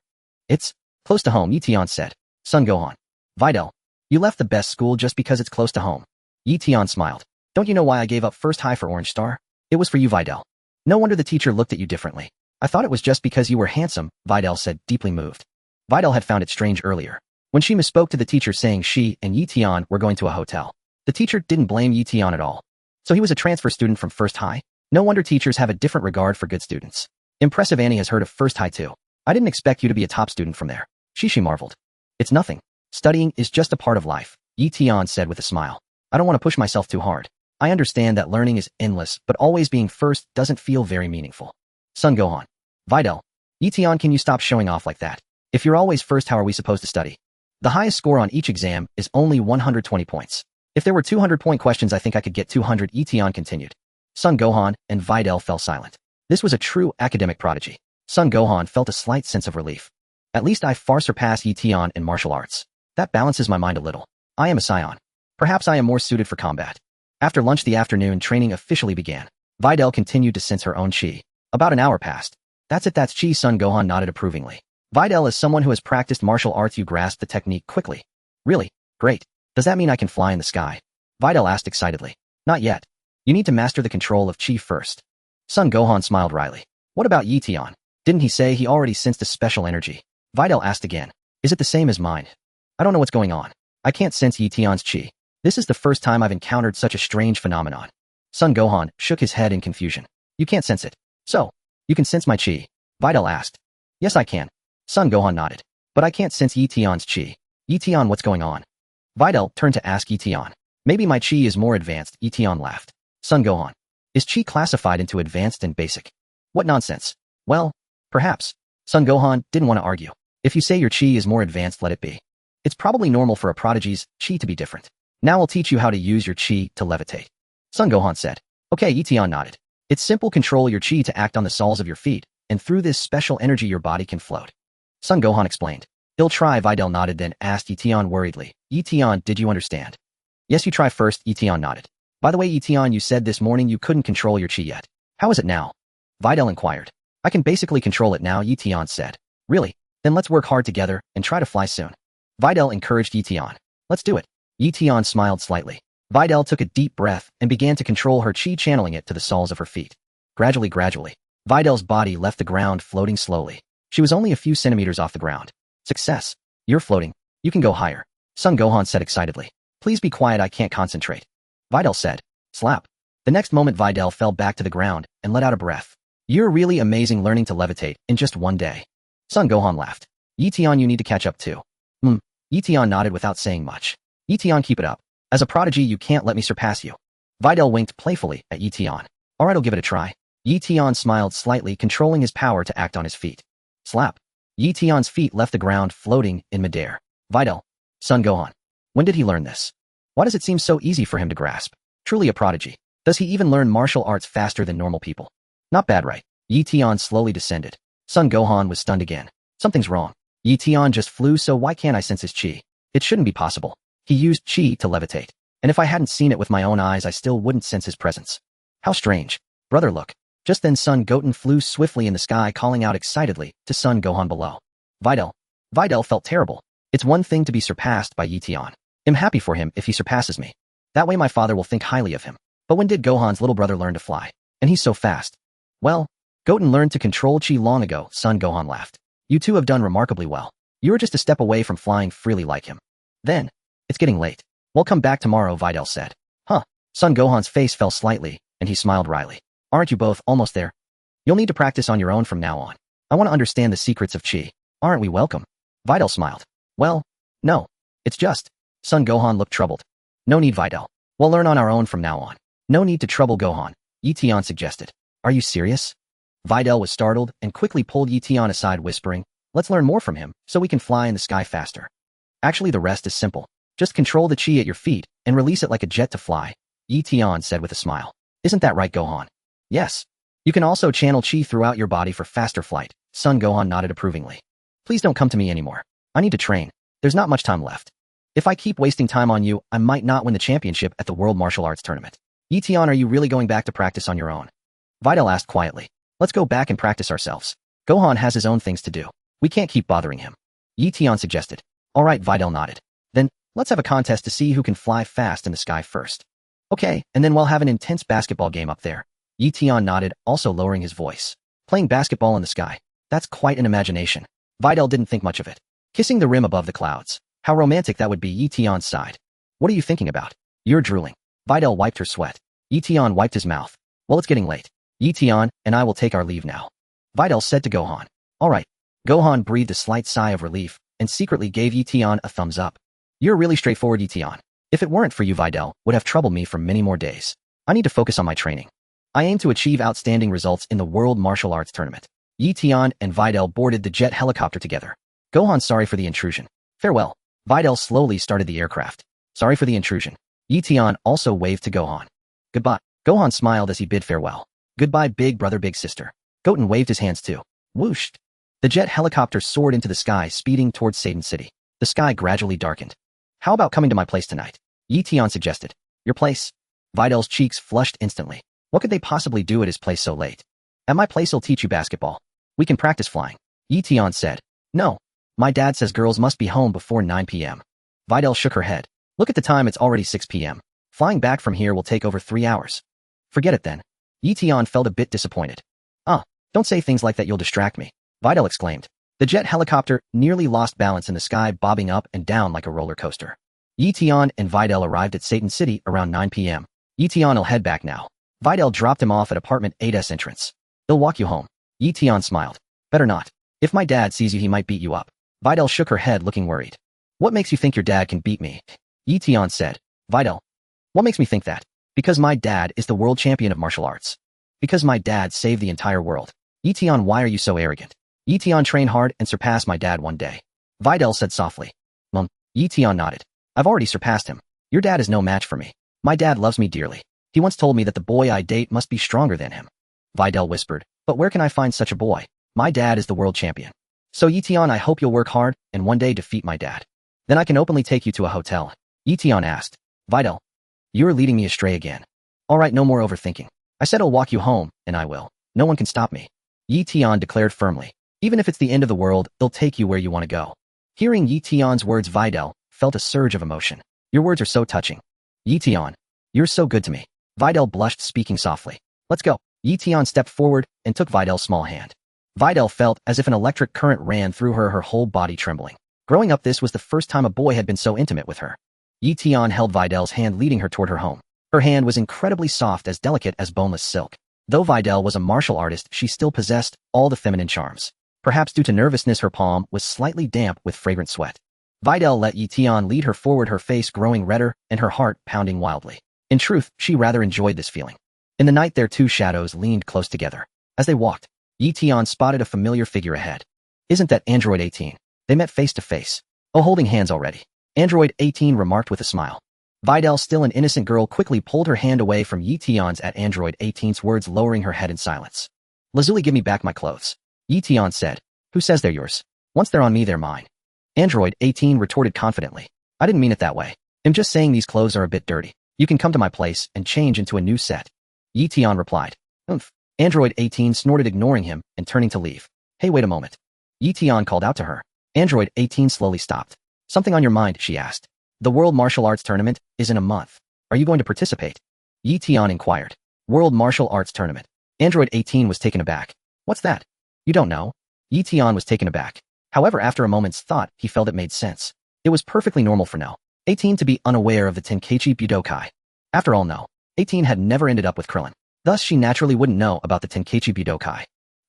It's close to home, Eion said. Son Gohan. Videl. You left the best school just because it's close to home. Eion smiled. Don't you know why I gave up First High for Orange Star? It was for you, Videl. No wonder the teacher looked at you differently. I thought it was just because you were handsome, Videl said, deeply moved. Videl had found it strange earlier. When she misspoke to the teacher saying she and Eion were going to a hotel. The teacher didn't blame Eion at all. So he was a transfer student from First High? No wonder teachers have a different regard for good students. Impressive. Annie has heard of First High too. I didn't expect you to be a top student from there. Shishi marveled. It's nothing. Studying is just a part of life, Eion said with a smile. I don't want to push myself too hard. I understand that learning is endless, but always being first doesn't feel very meaningful. Son Gohan. Videl. Eion, can you stop showing off like that? If you're always first, how are we supposed to study? The highest score on each exam is only 120 points. If there were 200-point questions, I think I could get 200, Eion continued. Son Gohan and Videl fell silent. This was a true academic prodigy. Son Gohan felt a slight sense of relief. At least I far surpass Eion in martial arts. That balances my mind a little. I am a Saiyan. Perhaps I am more suited for combat. After lunch, the afternoon training officially began. Videl continued to sense her own chi. About an hour passed. That's chi, son Gohan nodded approvingly. Videl is someone who has practiced martial arts. You grasp the technique quickly. Really? Great. Does that mean I can fly in the sky? Videl asked excitedly. Not yet. You need to master the control of chi first. Son Gohan smiled wryly. What about Eion? Didn't he say he already sensed a special energy? Videl asked again. Is it the same as mine? I don't know what's going on. I can't sense Eion's chi. This is the first time I've encountered such a strange phenomenon. Son Gohan shook his head in confusion. You can't sense it. So, you can sense my chi? Videl asked. Yes, I can. Son Gohan nodded. But I can't sense Eion's chi. Eion, what's going on? Videl turned to ask Eion. Maybe my chi is more advanced, Eion laughed. Son Gohan. Is chi classified into advanced and basic? What nonsense. Well, perhaps. Son Gohan didn't want to argue. If you say your chi is more advanced, let it be. It's probably normal for a prodigy's chi to be different. Now I'll teach you how to use your chi to levitate. Son Gohan said. Okay, Eion nodded. It's simple. Control your chi to act on the soles of your feet, and through this special energy your body can float. Son Gohan explained. He'll try, Videl nodded, then asked Eion worriedly. Eion, did you understand? Yes, you try first, Eion nodded. By the way, Eion, you said this morning you couldn't control your chi yet. How is it now? Videl inquired. I can basically control it now, Eion said. Really? Then let's work hard together and try to fly soon. Videl encouraged Eion. Let's do it. Eion smiled slightly. Videl took a deep breath and began to control her chi, channeling it to the soles of her feet. Gradually, Videl's body left the ground, floating slowly. She was only a few centimeters off the ground. Success. You're floating. You can go higher. Son Gohan said excitedly. Please be quiet, I can't concentrate. Videl said. Slap. The next moment Videl fell back to the ground and let out a breath. You're really amazing, learning to levitate in just one day. Son Gohan laughed. Eion, you need to catch up too. Eion nodded without saying much. Eion, keep it up. As a prodigy, you can't let me surpass you. Videl winked playfully at Eion. Alright, I'll give it a try. Eion smiled slightly, controlling his power to act on his feet. Slap. Eion's feet left the ground, floating in midair. Videl. Son Gohan. When did he learn this? Why does it seem so easy for him to grasp? Truly a prodigy. Does he even learn martial arts faster than normal people? Not bad, right? Eion slowly descended. Son Gohan was stunned again. Something's wrong. Eion just flew, so why can't I sense his chi? It shouldn't be possible. He used chi to levitate. And if I hadn't seen it with my own eyes, I still wouldn't sense his presence. How strange. Brother, look. Just then Son Goten flew swiftly in the sky, calling out excitedly to Son Gohan below. Videl. Videl felt terrible. It's one thing to be surpassed by Eion. I'm happy for him if he surpasses me. That way my father will think highly of him. But when did Gohan's little brother learn to fly? And he's so fast. Well, Goten learned to control chi long ago, son. Gohan laughed. You two have done remarkably well. You are just a step away from flying freely like him. Then, it's getting late. We'll come back tomorrow, Videl said. Huh. Son Gohan's face fell slightly, and he smiled wryly. Aren't you both almost there? You'll need to practice on your own from now on. I want to understand the secrets of chi. Aren't we welcome? Videl smiled. Well, no. It's just. Son Gohan looked troubled. No need, Videl. We'll learn on our own from now on. No need to trouble Gohan, Eion suggested. Are you serious? Videl was startled and quickly pulled Eion aside, whispering, let's learn more from him so we can fly in the sky faster. Actually, the rest is simple. Just control the chi at your feet and release it like a jet to fly, Eion said with a smile. Isn't that right, Gohan? Yes. You can also channel chi throughout your body for faster flight, son. Gohan nodded approvingly. Please don't come to me anymore. I need to train. There's not much time left. If I keep wasting time on you, I might not win the championship at the World Martial Arts Tournament. Eion, are you really going back to practice on your own? Videl asked quietly. Let's go back and practice ourselves. Gohan has his own things to do. We can't keep bothering him. Eion suggested. All right, Videl nodded. Then, let's have a contest to see who can fly fast in the sky first. Okay, and then we'll have an intense basketball game up there. Eion nodded, also lowering his voice. Playing basketball in the sky. That's quite an imagination. Videl didn't think much of it. Kissing the rim above the clouds. How romantic that would be. Eion's sighed. What are you thinking about? You're drooling. Videl wiped her sweat. Eion wiped his mouth. Well, it's getting late. Eion and I will take our leave now. Videl said to Gohan. All right. Gohan breathed a slight sigh of relief and secretly gave Eion a thumbs up. You're really straightforward, Eion. If it weren't for you, Videl would have troubled me for many more days. I need to focus on my training. I aim to achieve outstanding results in the World Martial Arts Tournament. Eion and Videl boarded the jet helicopter together. Gohan, sorry for the intrusion. Farewell. Videl slowly started the aircraft. Sorry for the intrusion. Eion also waved to Gohan. Goodbye. Gohan smiled as he bid farewell. Goodbye, big brother, big sister. Goten waved his hands too. Whooshed. The jet helicopter soared into the sky, speeding towards Satan City. The sky gradually darkened. How about coming to my place tonight? Eion suggested. Your place? Videl's cheeks flushed instantly. What could they possibly do at his place so late? At my place I'll teach you basketball. We can practice flying. Eion said. No. My dad says girls must be home before 9 p.m. Videl shook her head. Look at the time, it's already 6 p.m. Flying back from here will take over 3 hours. Forget it then. Eion felt a bit disappointed. Don't say things like that, you'll distract me. Videl exclaimed. The jet helicopter nearly lost balance in the sky, bobbing up and down like a roller coaster. Eion and Videl arrived at Satan City around 9 p.m. Eion will head back now. Videl dropped him off at apartment 8's entrance. They'll walk you home. Eion smiled. Better not. If my dad sees you, he might beat you up. Videl shook her head, looking worried. What makes you think your dad can beat me? Eion said. Videl. What makes me think that? Because my dad is the world champion of martial arts. Because my dad saved the entire world. Eion, why are you so arrogant? Eion, train hard and surpass my dad one day. Videl said softly. Eion nodded. I've already surpassed him. Your dad is no match for me. My dad loves me dearly. He once told me that the boy I date must be stronger than him. Videl whispered. But where can I find such a boy? My dad is the world champion. So Eion, I hope you'll work hard and one day defeat my dad. Then I can openly take you to a hotel. Eion asked. Videl. You're leading me astray again. All right, no more overthinking. I said I'll walk you home, and I will. No one can stop me. Eion declared firmly. Even if it's the end of the world, they'll take you where you want to go. Hearing Eion's words, Videl felt a surge of emotion. Your words are so touching. Eion, you're so good to me. Videl blushed, speaking softly. Let's go. Eion stepped forward and took Videl's small hand. Videl felt as if an electric current ran through her whole body trembling. Growing up, this was the first time a boy had been so intimate with her. Eion held Videl's hand, leading her toward her home. Her hand was incredibly soft, as delicate as boneless silk. Though Videl was a martial artist, she still possessed all the feminine charms. Perhaps due to nervousness, her palm was slightly damp with fragrant sweat. Videl let Eion lead her forward, her face growing redder and her heart pounding wildly. In truth, she rather enjoyed this feeling. In the night, their two shadows leaned close together. As they walked, Eion spotted a familiar figure ahead. Isn't that Android 18? They met face to face. Oh, holding hands already. Android 18 remarked with a smile. Videl, still an innocent girl, quickly pulled her hand away from Eiion's at Android 18's words, lowering her head in silence. Lazuli, give me back my clothes. Eion said. Who says they're yours? Once they're on me, they're mine. Android 18 retorted confidently. I didn't mean it that way. I'm just saying these clothes are a bit dirty. You can come to my place and change into a new set. Eion replied. Oomph. Android 18 snorted, ignoring him and turning to leave. Hey, wait a moment. Eion called out to her. Android 18 slowly stopped. Something on your mind, she asked. The World Martial Arts Tournament is in a month. Are you going to participate? Yi Tian inquired. World Martial Arts Tournament. Android 18 was taken aback. What's that? You don't know? Yi Tian was taken aback. However, after a moment's thought, he felt it made sense. It was perfectly normal for No. 18 to be unaware of the Tenkaichi Budokai. After all, No. 18 had never ended up with Krillin. Thus, she naturally wouldn't know about the Tenkaichi Budokai.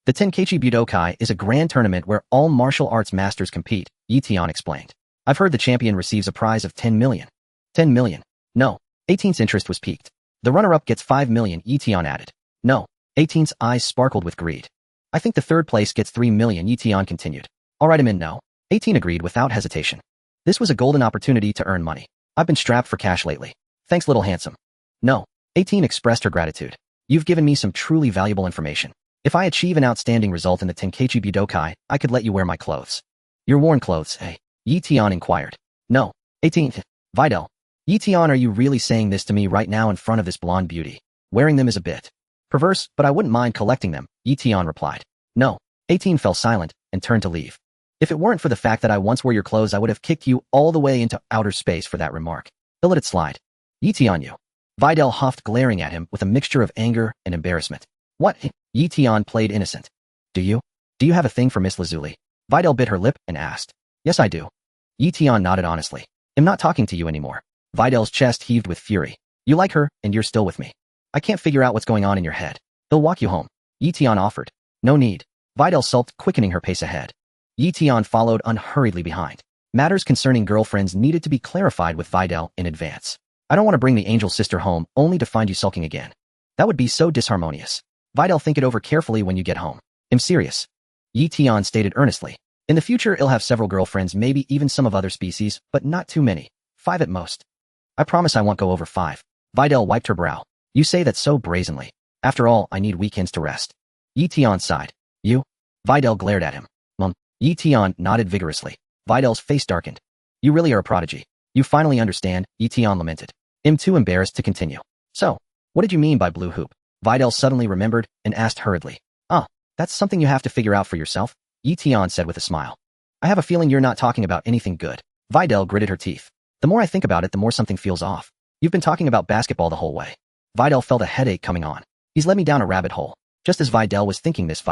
The Tenkaichi Budokai is a grand tournament where all martial arts masters compete, Yi Tian explained. I've heard the champion receives a prize of 10 million. 10 million. No. 18's interest was piqued. The runner-up gets 5 million, Yi Tian added. No. 18's eyes sparkled with greed. I think the third place gets 3 million, Yi Tian continued. All right, I'm in. No. 18 agreed without hesitation. This was a golden opportunity to earn money. I've been strapped for cash lately. Thanks, little handsome. No. 18 expressed her gratitude. You've given me some truly valuable information. If I achieve an outstanding result in the Tenkaichi Budokai, I could let you wear my clothes. Your worn clothes, eh? Yi Tian inquired. No. 18. Videl. Yi Tian, are you really saying this to me right now in front of this blonde beauty? Wearing them is a bit perverse, but I wouldn't mind collecting them, Yi Tian replied. No. 18 fell silent and turned to leave. If it weren't for the fact that I once wore your clothes, I would have kicked you all the way into outer space for that remark. He'll let it slide. Yi Tian, you. Videl huffed, glaring at him with a mixture of anger and embarrassment. What? Yi Tian played innocent. Do you have a thing for Miss Lazuli? Videl bit her lip and asked. Yes, I do. Yi Tian nodded honestly. I'm not talking to you anymore. Videl's chest heaved with fury. You like her, and you're still with me. I can't figure out what's going on in your head. He'll walk you home. Yi Tian offered. No need. Videl sulked, quickening her pace ahead. Yi Tian followed unhurriedly behind. Matters concerning girlfriends needed to be clarified with Videl in advance. I don't want to bring the angel sister home only to find you sulking again. That would be so disharmonious. Videl, think it over carefully when you get home. I'm serious. Yi Tian stated earnestly. In the future, I'll have several girlfriends, maybe even some of other species, but not too many. 5 at most. I promise I won't go over 5. Videl wiped her brow. You say that so brazenly. After all, I need weekends to rest. Yi Tian sighed. You? Videl glared at him. Yi Tian nodded vigorously. Videl's face darkened. You really are a prodigy. You finally understand, Yi Tian lamented. I'm too embarrassed to continue. So, what did you mean by blue hoop? Videl suddenly remembered and asked hurriedly. That's something you have to figure out for yourself, Yi Tian said with a smile. I have a feeling you're not talking about anything good. Videl gritted her teeth. The more I think about it, the more something feels off. You've been talking about basketball the whole way. Videl felt a headache coming on. He's led me down a rabbit hole. Just as Videl was thinking this,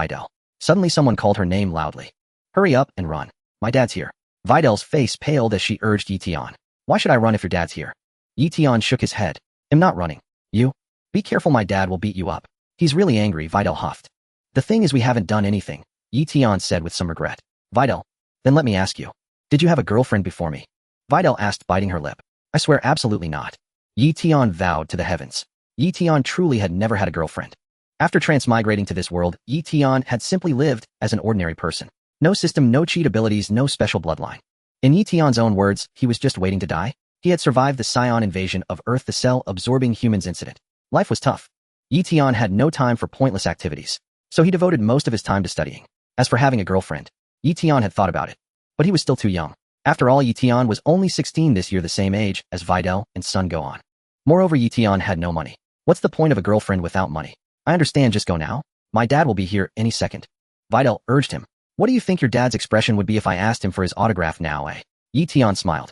suddenly someone called her name loudly. Hurry up and run. My dad's here. Videl's face paled as she urged Yi Tian. Why should I run if your dad's here? Yi Tian shook his head. I'm not running. You? Be careful, my dad will beat you up. He's really angry, Videl huffed. The thing is, we haven't done anything, Yi Tian said with some regret. Videl, then let me ask you. Did you have a girlfriend before me? Videl asked, biting her lip. I swear absolutely not. Yi Tian vowed to the heavens. Yi Tian truly had never had a girlfriend. After transmigrating to this world, Yi Tian had simply lived as an ordinary person. No system, no cheat abilities, no special bloodline. In Yi Tian's own words, he was just waiting to die. He had survived the Saiyan invasion of Earth, the cell-absorbing humans incident. Life was tough. Yi Tian had no time for pointless activities, so he devoted most of his time to studying. As for having a girlfriend, Yi Tian had thought about it, but he was still too young. After all, Yi Tian was only 16 this year, the same age as Videl and son Gohan. Moreover, Yi Tian had no money. What's the point of a girlfriend without money? I understand, just go now. My dad will be here any second. Videl urged him. What do you think your dad's expression would be if I asked him for his autograph now, eh? Yi Tian smiled.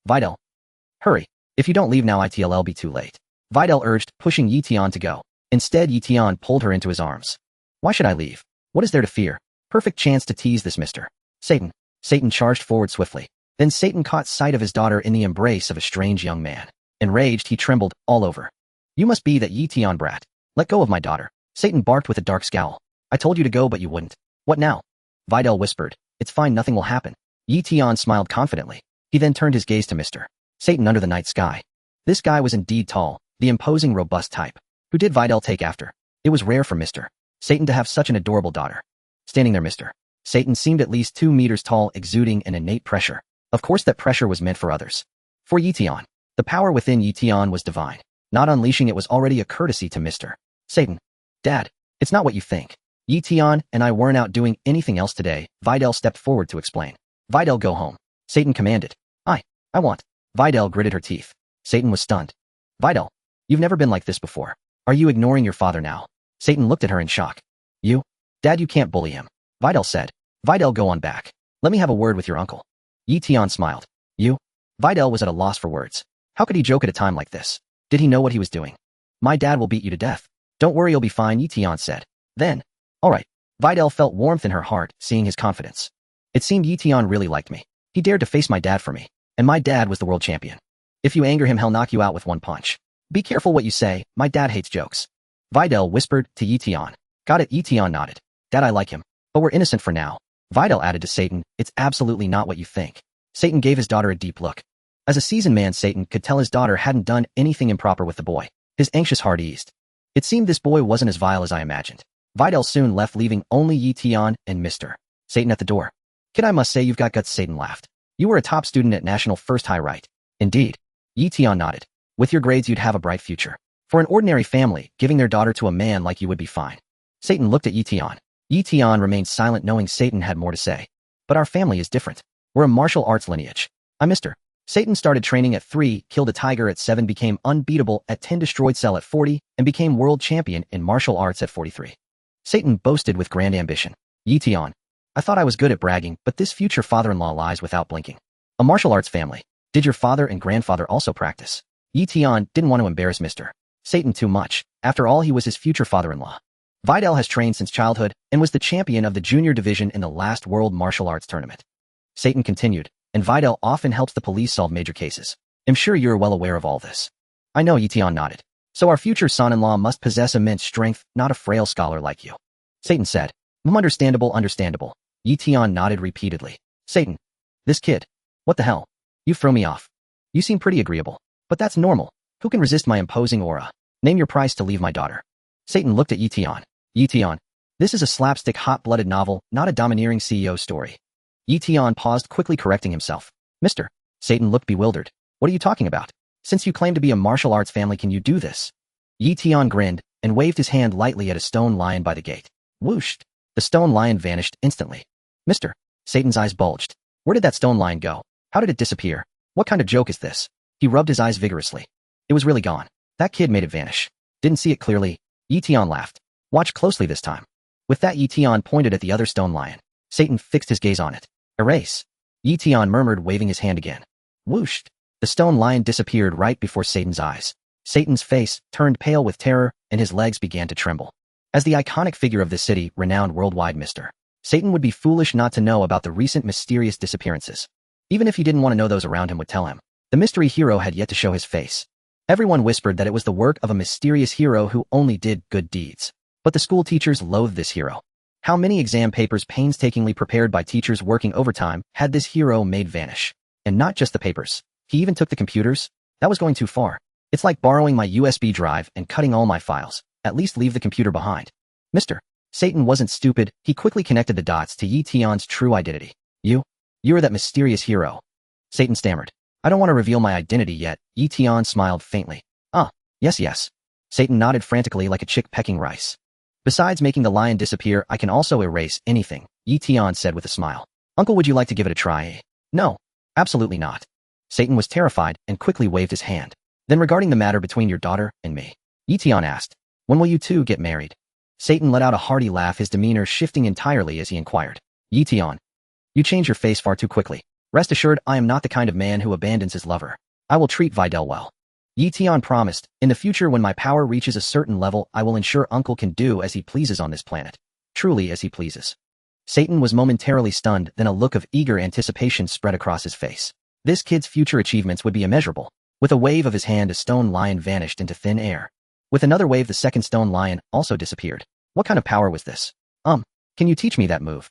Videl. Hurry. If you don't leave now, it'll be too late. Videl urged, pushing Yi Tian to go. Instead, Yi Tian pulled her into his arms. Why should I leave? What is there to fear? Perfect chance to tease this Mr. Satan. Satan charged forward swiftly. Then Satan caught sight of his daughter in the embrace of a strange young man. Enraged, he trembled all over. You must be that Yi Tian brat. Let go of my daughter. Satan barked with a dark scowl. I told you to go, but you wouldn't. What now? Videl whispered. It's fine, nothing will happen. Yi Tian smiled confidently. He then turned his gaze to Mr. Satan under the night sky. This guy was indeed tall, the imposing, robust type. Who did Videl take after? It was rare for Mr. Satan to have such an adorable daughter. Standing there, Mr. Satan seemed at least 2 meters tall, exuding an innate pressure. Of course that pressure was meant for others. For Yi Tian. The power within Yi Tian was divine. Not unleashing it was already a courtesy to Mr. Satan. Dad, it's not what you think. Yi Tian and I weren't out doing anything else today, Videl stepped forward to explain. Videl, go home. Satan commanded. I want. Videl gritted her teeth. Satan was stunned. Videl, you've never been like this before. Are you ignoring your father now? Satan looked at her in shock. You? Dad, you can't bully him. Videl said. Videl, go on back. Let me have a word with your uncle. Yi Tian smiled. You? Videl was at a loss for words. How could he joke at a time like this? Did he know what he was doing? My dad will beat you to death. Don't worry, you'll be fine, Eion said. Then, alright. Videl felt warmth in her heart, seeing his confidence. It seemed Eion really liked me. He dared to face my dad for me. And my dad was the world champion. If you anger him, he'll knock you out with one punch. Be careful what you say, my dad hates jokes. Videl whispered to Eion. Got it, Eion nodded. Dad, I like him. But we're innocent for now. Videl added to Satan, it's absolutely not what you think. Satan gave his daughter a deep look. As a seasoned man, Satan could tell his daughter hadn't done anything improper with the boy. His anxious heart eased. It seemed this boy wasn't as vile as I imagined. Videl soon left, leaving only Eion and Mr. Satan at the door. Kid, I must say you've got guts, Satan laughed. You were a top student at National First High, right? Indeed. Eion nodded. With your grades, you'd have a bright future. For an ordinary family, giving their daughter to a man like you would be fine. Satan looked at Eion. Eion remained silent, knowing Satan had more to say. But our family is different. We're a martial arts lineage. I'm Mr. Satan started training at 3, killed a tiger at 7, became unbeatable at 10, destroyed Cell at 40, and became world champion in martial arts at 43. Satan boasted with grand ambition. Eion. I thought I was good at bragging, but this future father-in-law lies without blinking. A martial arts family. Did your father and grandfather also practice? Eion didn't want to embarrass Mr. Satan too much. After all, he was his future father-in-law. Videl has trained since childhood and was the champion of the junior division in the last World Martial Arts Tournament. Satan continued, and Videl often helps the police solve major cases. I'm sure you're well aware of all this. I know, Eion nodded. So our future son-in-law must possess immense strength, not a frail scholar like you. Satan said. Understandable. Eion nodded repeatedly. Satan. This kid. What the hell? You throw me off. You seem pretty agreeable. But that's normal. Who can resist my imposing aura? Name your price to leave my daughter. Satan looked at Eion. Eion. This is a slapstick hot-blooded novel, not a domineering CEO story. Eion paused, quickly correcting himself. Mr. Satan looked bewildered. What are you talking about? Since you claim to be a martial arts family, can you do this? Eion grinned and waved his hand lightly at a stone lion by the gate. Whooshed. The stone lion vanished instantly. Mr. Satan's eyes bulged. Where did that stone lion go? How did it disappear? What kind of joke is this? He rubbed his eyes vigorously. It was really gone. That kid made it vanish. Didn't see it clearly. Eion laughed. Watch closely this time. With that, Eion pointed at the other stone lion. Satan fixed his gaze on it. Erase. Eion murmured, waving his hand again. Whooshed. The stone lion disappeared right before Satan's eyes. Satan's face turned pale with terror, and his legs began to tremble. As the iconic figure of this city, renowned worldwide, Mr. Satan would be foolish not to know about the recent mysterious disappearances. Even if he didn't want to know, those around him would tell him. The mystery hero had yet to show his face. Everyone whispered that it was the work of a mysterious hero who only did good deeds. But the school teachers loathed this hero. How many exam papers painstakingly prepared by teachers working overtime had this hero made vanish? And not just the papers. He even took the computers? That was going too far. It's like borrowing my USB drive and cutting all my files. At least leave the computer behind. Mr. Satan wasn't stupid. He quickly connected the dots to Eion's true identity. You're that mysterious hero. Satan stammered. I don't want to reveal my identity yet. Eion smiled faintly. Yes. Satan nodded frantically like a chick pecking rice. Besides making the lion disappear, I can also erase anything, Eion said with a smile. Uncle, would you like to give it a try? No. Absolutely not. Satan was terrified and quickly waved his hand. Then regarding the matter between your daughter and me, Eion asked, when will you two get married? Satan let out a hearty laugh, his demeanor shifting entirely as he inquired. Eion. You change your face far too quickly. Rest assured, I am not the kind of man who abandons his lover. I will treat Videl well. Eion promised, in the future when my power reaches a certain level, I will ensure Uncle can do as he pleases on this planet. Truly as he pleases. Satan was momentarily stunned, then a look of eager anticipation spread across his face. This kid's future achievements would be immeasurable. With a wave of his hand, a stone lion vanished into thin air. With another wave, the second stone lion also disappeared. What kind of power was this? Can you teach me that move?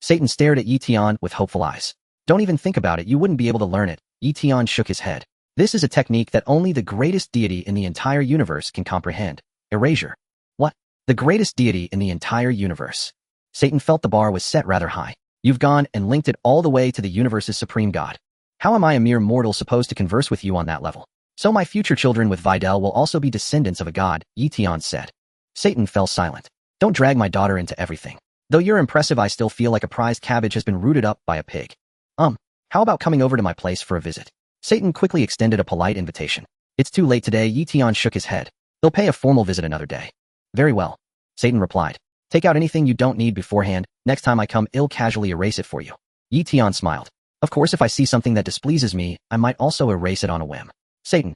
Satan stared at Eion with hopeful eyes. Don't even think about it, you wouldn't be able to learn it. Eion shook his head. This is a technique that only the greatest deity in the entire universe can comprehend. Erasure. What? The greatest deity in the entire universe. Satan felt the bar was set rather high. You've gone and linked it all the way to the universe's supreme god. How am I, a mere mortal, supposed to converse with you on that level? So my future children with Videl will also be descendants of a god, Eion said. Satan fell silent. Don't drag my daughter into everything. Though you're impressive, I still feel like a prized cabbage has been rooted up by a pig. How about coming over to my place for a visit? Satan quickly extended a polite invitation. It's too late today, Eion shook his head. They'll pay a formal visit another day. Very well. Satan replied. Take out anything you don't need beforehand. Next time I come, I'll casually erase it for you. Eion smiled. Of course, if I see something that displeases me, I might also erase it on a whim. Satan.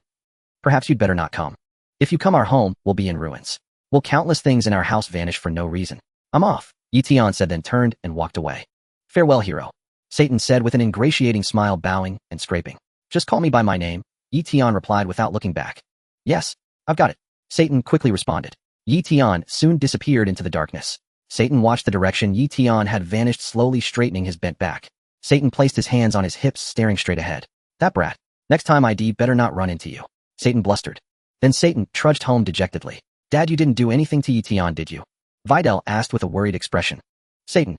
Perhaps you'd better not come. If you come, our home will be in ruins. Will countless things in our house vanish for no reason? I'm off, Eion said, then turned and walked away. Farewell, hero. Satan said with an ingratiating smile, bowing and scraping. Just call me by my name, Eion replied without looking back. Yes, I've got it. Satan quickly responded. Eion soon disappeared into the darkness. Satan watched the direction Eion had vanished, slowly straightening his bent back. Satan placed his hands on his hips, staring straight ahead. That brat. Next time I'd better not run into you. Satan blustered. Then Satan trudged home dejectedly. Dad, you didn't do anything to Eion, did you? Videl asked with a worried expression. Satan.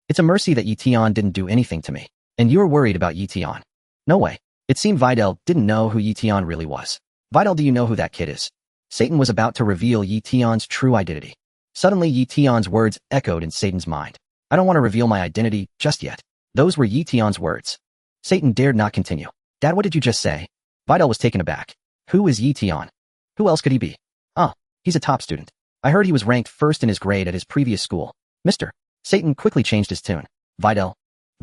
It's a mercy that Eion didn't do anything to me. And you're worried about Eion. No way. It seemed Videl didn't know who Eion really was. Videl, do you know who that kid is? Satan was about to reveal Eion's true identity. Suddenly Eion's words echoed in Satan's mind. I don't want to reveal my identity just yet. Those were Eion's words. Satan dared not continue. Dad, what did you just say? Videl was taken aback. Who is Eion? Who else could he be? He's a top student. I heard he was ranked first in his grade at his previous school. Mr. Satan quickly changed his tune. Videl.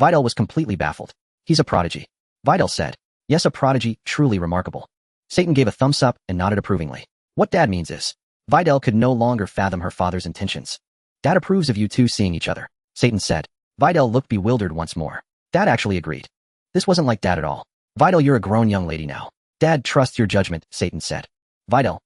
Videl was completely baffled. He's a prodigy. Videl said. Yes, a prodigy, truly remarkable. Satan gave a thumbs up and nodded approvingly. What Dad means is, Videl could no longer fathom her father's intentions. Dad approves of you two seeing each other, Satan said. Videl looked bewildered once more. Dad actually agreed. This wasn't like Dad at all. Videl, you're a grown young lady now. Dad trusts your judgment, Satan said. Videl.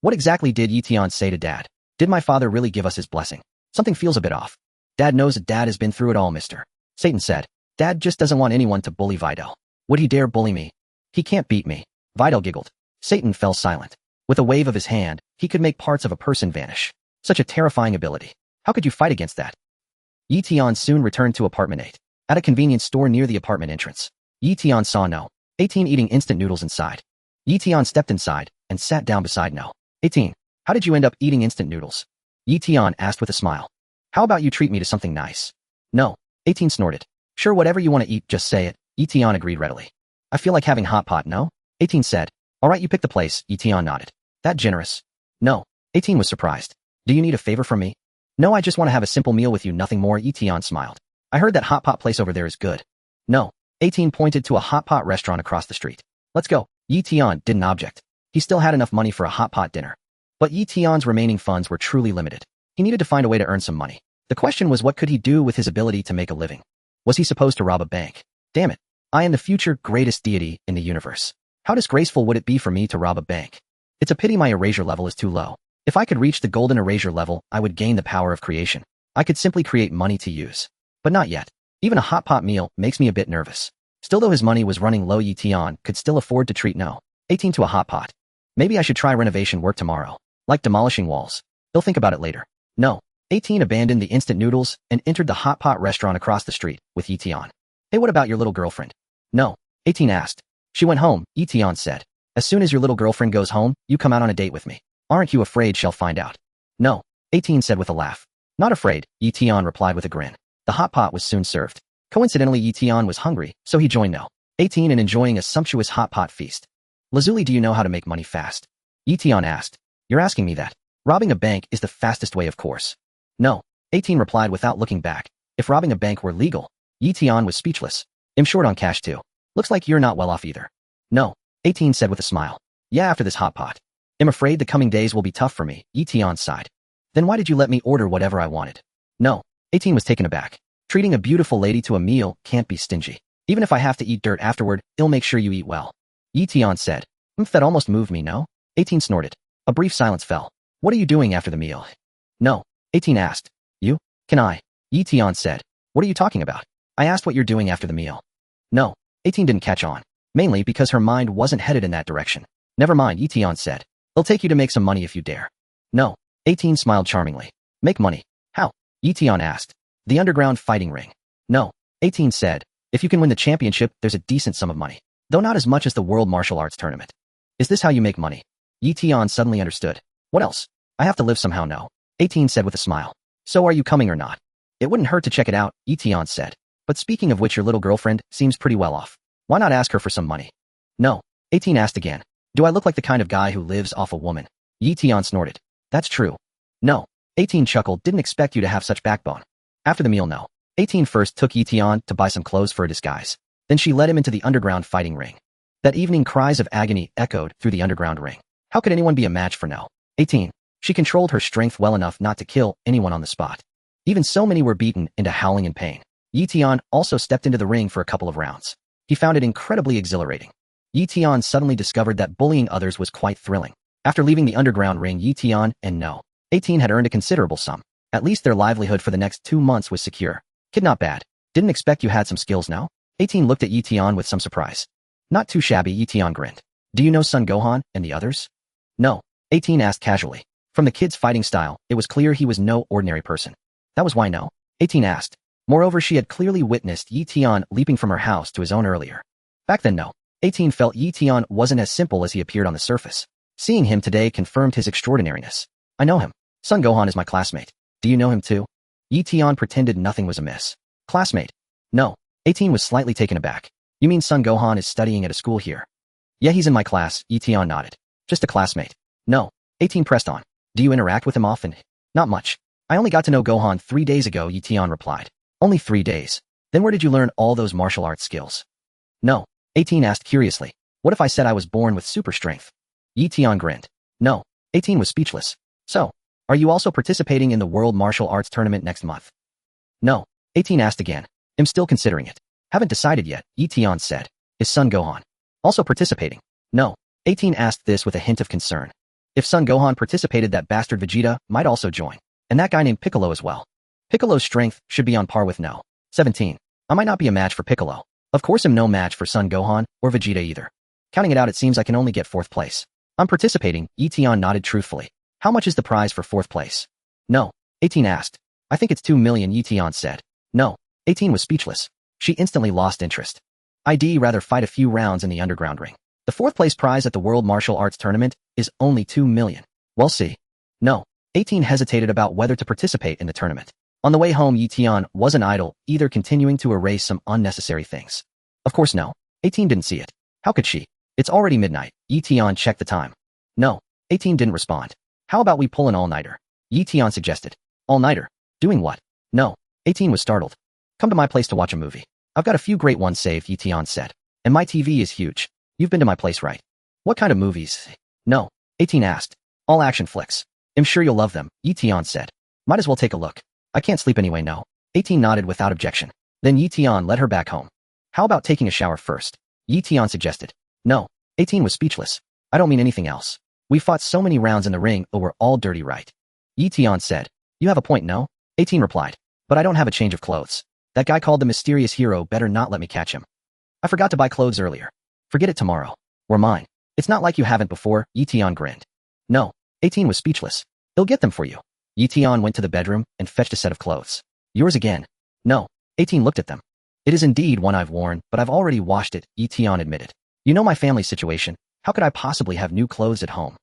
What exactly did Eion say to Dad? Did my father really give us his blessing? Something feels a bit off. Dad knows that Dad has been through it all, mister. Satan said. Dad just doesn't want anyone to bully Videl. Would he dare bully me? He can't beat me. Videl giggled. Satan fell silent. With a wave of his hand, he could make parts of a person vanish. Such a terrifying ability. How could you fight against that? Eion soon returned to apartment 8. At a convenience store near the apartment entrance, Eion saw No. 18 eating instant noodles inside. Eion stepped inside and sat down beside No. 18. How did you end up eating instant noodles? Eion asked with a smile. How about you treat me to something nice? No. 18 snorted. Sure, whatever you want to eat, just say it. Eion agreed readily. I feel like having hot pot, no? 18 said. Alright, you pick the place, Eion nodded. That generous? No. 18 was surprised. Do you need a favor from me? No, I just want to have a simple meal with you, nothing more, Eion smiled. I heard that hot pot place over there is good. No. 18 pointed to a hot pot restaurant across the street. Let's go. Eion didn't object. He still had enough money for a hot pot dinner. But Eion's remaining funds were truly limited. He needed to find a way to earn some money. The question was, what could he do with his ability to make a living? Was he supposed to rob a bank? Damn it. I am the future greatest deity in the universe. How disgraceful would it be for me to rob a bank? It's a pity my erasure level is too low. If I could reach the golden erasure level, I would gain the power of creation. I could simply create money to use. But not yet. Even a hot pot meal makes me a bit nervous. Still, though his money was running low, Eion could still afford to treat No. 18 to a hot pot. Maybe I should try renovation work tomorrow. Like demolishing walls. He'll think about it later. No. 18 abandoned the instant noodles and entered the hot pot restaurant across the street with Eion. Hey, what about your little girlfriend? No. 18 asked. She went home, Eion said. As soon as your little girlfriend goes home, you come out on a date with me. Aren't you afraid she'll find out? No. 18 said with a laugh. Not afraid, Eion replied with a grin. The hot pot was soon served. Coincidentally, Eion was hungry, so he joined No. 18 in enjoying a sumptuous hot pot feast. Lazuli, do you know how to make money fast? Eion asked. You're asking me that. Robbing a bank is the fastest way, of course. No. 18 replied without looking back. If robbing a bank were legal, Eion was speechless. I'm short on cash too. Looks like you're not well off either. No. 18 said with a smile. Yeah, after this hot pot. I'm afraid the coming days will be tough for me, Eion sighed. Then why did you let me order whatever I wanted? No. 18 was taken aback. Treating a beautiful lady to a meal can't be stingy. Even if I have to eat dirt afterward, I'll make sure you eat well. Eion said. That almost moved me, no? 18 snorted. A brief silence fell. What are you doing after the meal? No. 18 asked. You? Can I? Eion said. What are you talking about? I asked what you're doing after the meal. No. 18 didn't catch on. Mainly because her mind wasn't headed in that direction. Never mind, Eion said. They'll take you to make some money if you dare. No. 18 smiled charmingly. Make money. How? Eion asked. The underground fighting ring. No. 18 said. If you can win the championship, there's a decent sum of money. Though not as much as the World Martial Arts Tournament. Is this how you make money? Eion suddenly understood. What else? I have to live somehow, no. 18 said with a smile. So are you coming or not? It wouldn't hurt to check it out, Eion said. But speaking of which, your little girlfriend seems pretty well off. Why not ask her for some money? No. 18 asked again. Do I look like the kind of guy who lives off a woman? Eion snorted. That's true. No. 18 chuckled. Didn't expect you to have such backbone. After the meal, no. 18 first took Eion to buy some clothes for a disguise. Then she led him into the underground fighting ring. That evening cries of agony echoed through the underground ring. How could anyone be a match for No? 18. She controlled her strength well enough not to kill anyone on the spot. Even so many were beaten into howling in pain. Eion also stepped into the ring for a couple of rounds. He found it incredibly exhilarating. Eion suddenly discovered that bullying others was quite thrilling. After leaving the underground ring, Eion and No. 18 had earned a considerable sum. At least their livelihood for the next 2 months was secure. Kid, not bad. Didn't expect you had some skills now? 18 looked at Eion with some surprise. Not too shabby, Eion grinned. Do you know Son Gohan and the others? No. 18 asked casually. From the kid's fighting style, it was clear he was no ordinary person. That was why No. 18 asked. Moreover, she had clearly witnessed Eion leaping from her house to his own earlier. Back then, No. 18 felt Eion wasn't as simple as he appeared on the surface. Seeing him today confirmed his extraordinariness. I know him. Son Gohan is my classmate. Do you know him too? Eion pretended nothing was amiss. Classmate? No. 18 was slightly taken aback. You mean Son Gohan is studying at a school here? Yeah, he's in my class, Eion nodded. Just a classmate. No. 18 pressed on. Do you interact with him often? Not much. I only got to know Gohan 3 days ago, Eion replied. Only 3 days. Then where did you learn all those martial arts skills? No. 18 asked curiously. What if I said I was born with super strength? Eion grinned. No. 18 was speechless. So, are you also participating in the World Martial Arts Tournament next month? No. 18 asked again. I'm still considering it. Haven't decided yet, Eion said. Is Son Gohan also participating? No. 18 asked this with a hint of concern. If Son Gohan participated, that bastard Vegeta might also join. And that guy named Piccolo as well. Piccolo's strength should be on par with No. 17. I might not be a match for Piccolo. Of course I'm no match for Son Gohan or Vegeta either. Counting it out, it seems I can only get 4th place. I'm participating, Eion nodded truthfully. How much is the prize for 4th place? No. 18 asked. I think it's 2 million, Eion said. No. 18 was speechless. She instantly lost interest. I'd rather fight a few rounds in the underground ring. The 4th place prize at the World Martial Arts Tournament is only 2 million. We'll see. No. 18 hesitated about whether to participate in the tournament. On the way home, Eion wasn't idle, either continuing to erase some unnecessary things. Of course No. 18 didn't see it. How could she? It's already midnight. Eion checked the time. No. 18 didn't respond. How about we pull an all-nighter? Eion suggested. All-nighter? Doing what? No. 18 was startled. Come to my place to watch a movie. I've got a few great ones saved, Eion said. And my TV is huge. You've been to my place, right? What kind of movies? No. 18 asked. All action flicks. I'm sure you'll love them, Eion said. Might as well take a look. I can't sleep anyway, No. 18 nodded without objection. Then Eion led her back home. How about taking a shower first? Eion suggested. No. 18 was speechless. I don't mean anything else. We fought so many rounds in the ring, but we're all dirty, right? Eion said. You have a point, No. 18 replied. But I don't have a change of clothes. That guy called the mysterious hero better not let me catch him. I forgot to buy clothes earlier. Forget it tomorrow. We're mine. It's not like you haven't before, Eion grinned. No. 18 was speechless. He'll get them for you. Eion went to the bedroom and fetched a set of clothes. Yours again? No. 18 looked at them. It is indeed one I've worn, but I've already washed it, Eion admitted. You know my family situation. How could I possibly have new clothes at home?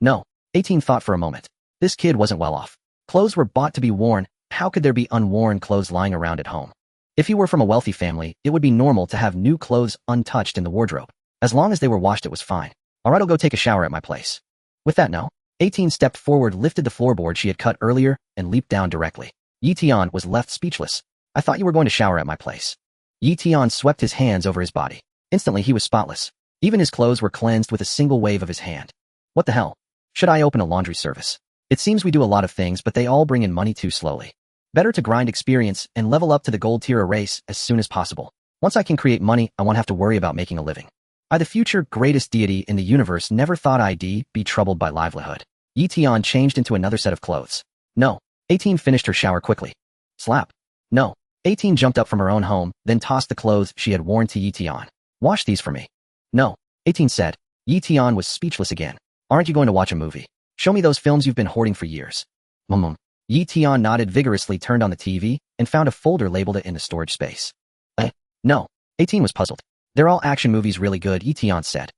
No. 18 thought for a moment. This kid wasn't well off. Clothes were bought to be worn. How could there be unworn clothes lying around at home? If he were from a wealthy family, it would be normal to have new clothes untouched in the wardrobe. As long as they were washed, it was fine. Alright, I'll go take a shower at my place. With that, No. 18 stepped forward, lifted the floorboard she had cut earlier, and leaped down directly. Eion was left speechless. I thought you were going to shower at my place. Eion swept his hands over his body. Instantly, he was spotless. Even his clothes were cleansed with a single wave of his hand. What the hell? Should I open a laundry service? It seems we do a lot of things, but they all bring in money too slowly. Better to grind experience and level up to the gold tier race as soon as possible. Once I can create money, I won't have to worry about making a living. I, the future greatest deity in the universe, never thought I'd be troubled by livelihood. Eion changed into another set of clothes. No. 18 finished her shower quickly. Slap. No. 18 jumped up from her own home, then tossed the clothes she had worn to Eion. Wash these for me. No. 18 said. Eion was speechless again. Aren't you going to watch a movie? Show me those films you've been hoarding for years. Eion nodded vigorously, turned on the TV, and found a folder labeled it in the storage space. No. 18 was puzzled. They're all action movies, really good, Eion said.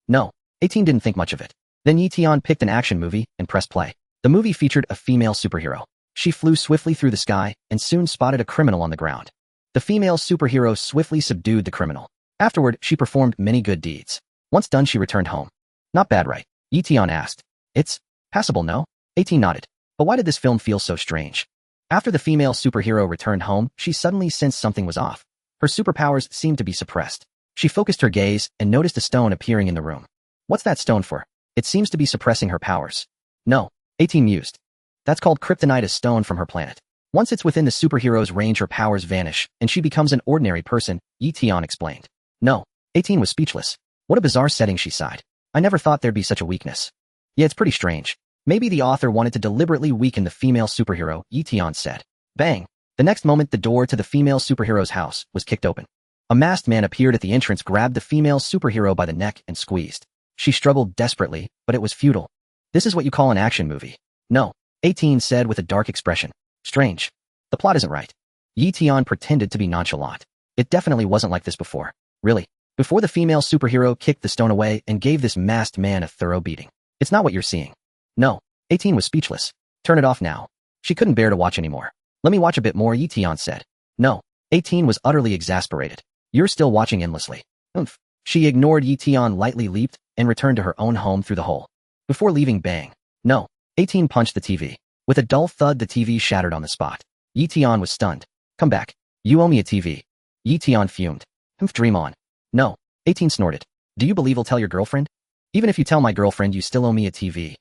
No. 18 didn't think much of it. Then Eion picked an action movie and pressed play. The movie featured a female superhero. She flew swiftly through the sky and soon spotted a criminal on the ground. The female superhero swiftly subdued the criminal. Afterward, she performed many good deeds. Once done, she returned home. Not bad, right? Eion asked. It's passable, no? 18 nodded. But why did this film feel so strange? After the female superhero returned home, she suddenly sensed something was off. Her superpowers seemed to be suppressed. She focused her gaze and noticed a stone appearing in the room. What's that stone for? It seems to be suppressing her powers. No, 18 mused. That's called kryptonite, a stone from her planet. Once it's within the superhero's range, her powers vanish, and she becomes an ordinary person, Eion explained. No, 18 was speechless. What a bizarre setting, she sighed. I never thought there'd be such a weakness. Yeah, it's pretty strange. Maybe the author wanted to deliberately weaken the female superhero, Eion said. Bang! The next moment, the door to the female superhero's house was kicked open. A masked man appeared at the entrance, grabbed the female superhero by the neck, and squeezed. She struggled desperately, but it was futile. This is what you call an action movie. No, 18 said with a dark expression. Strange. The plot isn't right. Eion pretended to be nonchalant. It definitely wasn't like this before. Really. Before the female superhero kicked the stone away and gave this masked man a thorough beating. It's not what you're seeing. No. 18 was speechless. Turn it off now. She couldn't bear to watch anymore. Let me watch a bit more, Eion said. No. 18 was utterly exasperated. You're still watching endlessly. Oomph. She ignored Eion, lightly leaped, and returned to her own home through the hole. Before leaving, bang. No. 18 punched the TV. With a dull thud, the TV shattered on the spot. Eion was stunned. Come back. You owe me a TV. Eion fumed. Dream on. No. 18 snorted. Do you believe I'll tell your girlfriend? Even if you tell my girlfriend, you still owe me a TV.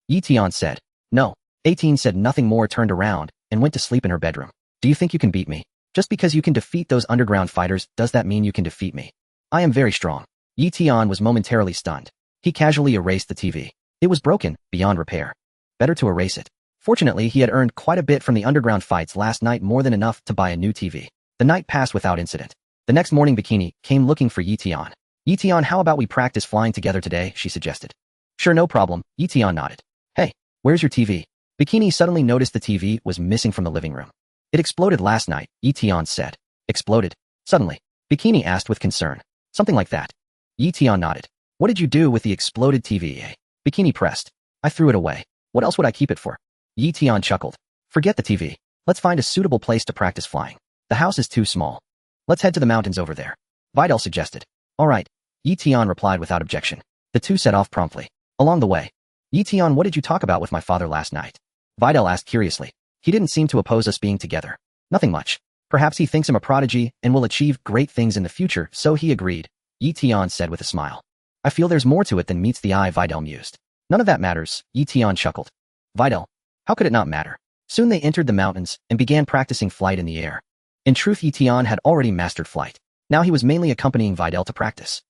Eion said. No. 18 said nothing more, turned around, and went to sleep in her bedroom. Do you think you can beat me? Just because you can defeat those underground fighters, does that mean you can defeat me? I am very strong. Eion was momentarily stunned. He casually erased the TV. It was broken, beyond repair. Better to erase it. Fortunately, he had earned quite a bit from the underground fights last night, more than enough to buy a new TV. The night passed without incident. The next morning, Bikini came looking for Eion. Eion, how about we practice flying together today, she suggested. Sure, no problem, Eion nodded. Hey, where's your TV? Bikini suddenly noticed the TV was missing from the living room. It exploded last night, Eion said. Exploded? Suddenly. Bikini asked with concern. Something like that. Eion nodded. What did you do with the exploded TV? Bikini pressed. I threw it away. What else would I keep it for? Eion chuckled. Forget the TV. Let's find a suitable place to practice flying. The house is too small. Let's head to the mountains over there. Videl suggested. All right. Eion replied without objection. The two set off promptly. Along the way. Eion, what did you talk about with my father last night? Videl asked curiously. He didn't seem to oppose us being together. Nothing much. Perhaps he thinks I'm a prodigy and will achieve great things in the future, so he agreed. Eion said with a smile. I feel there's more to it than meets the eye, Videl mused. None of that matters, Eion chuckled. Videl. How could it not matter? Soon they entered the mountains and began practicing flight in the air. In truth, Eion had already mastered flight. Now he was mainly accompanying Videl to practice.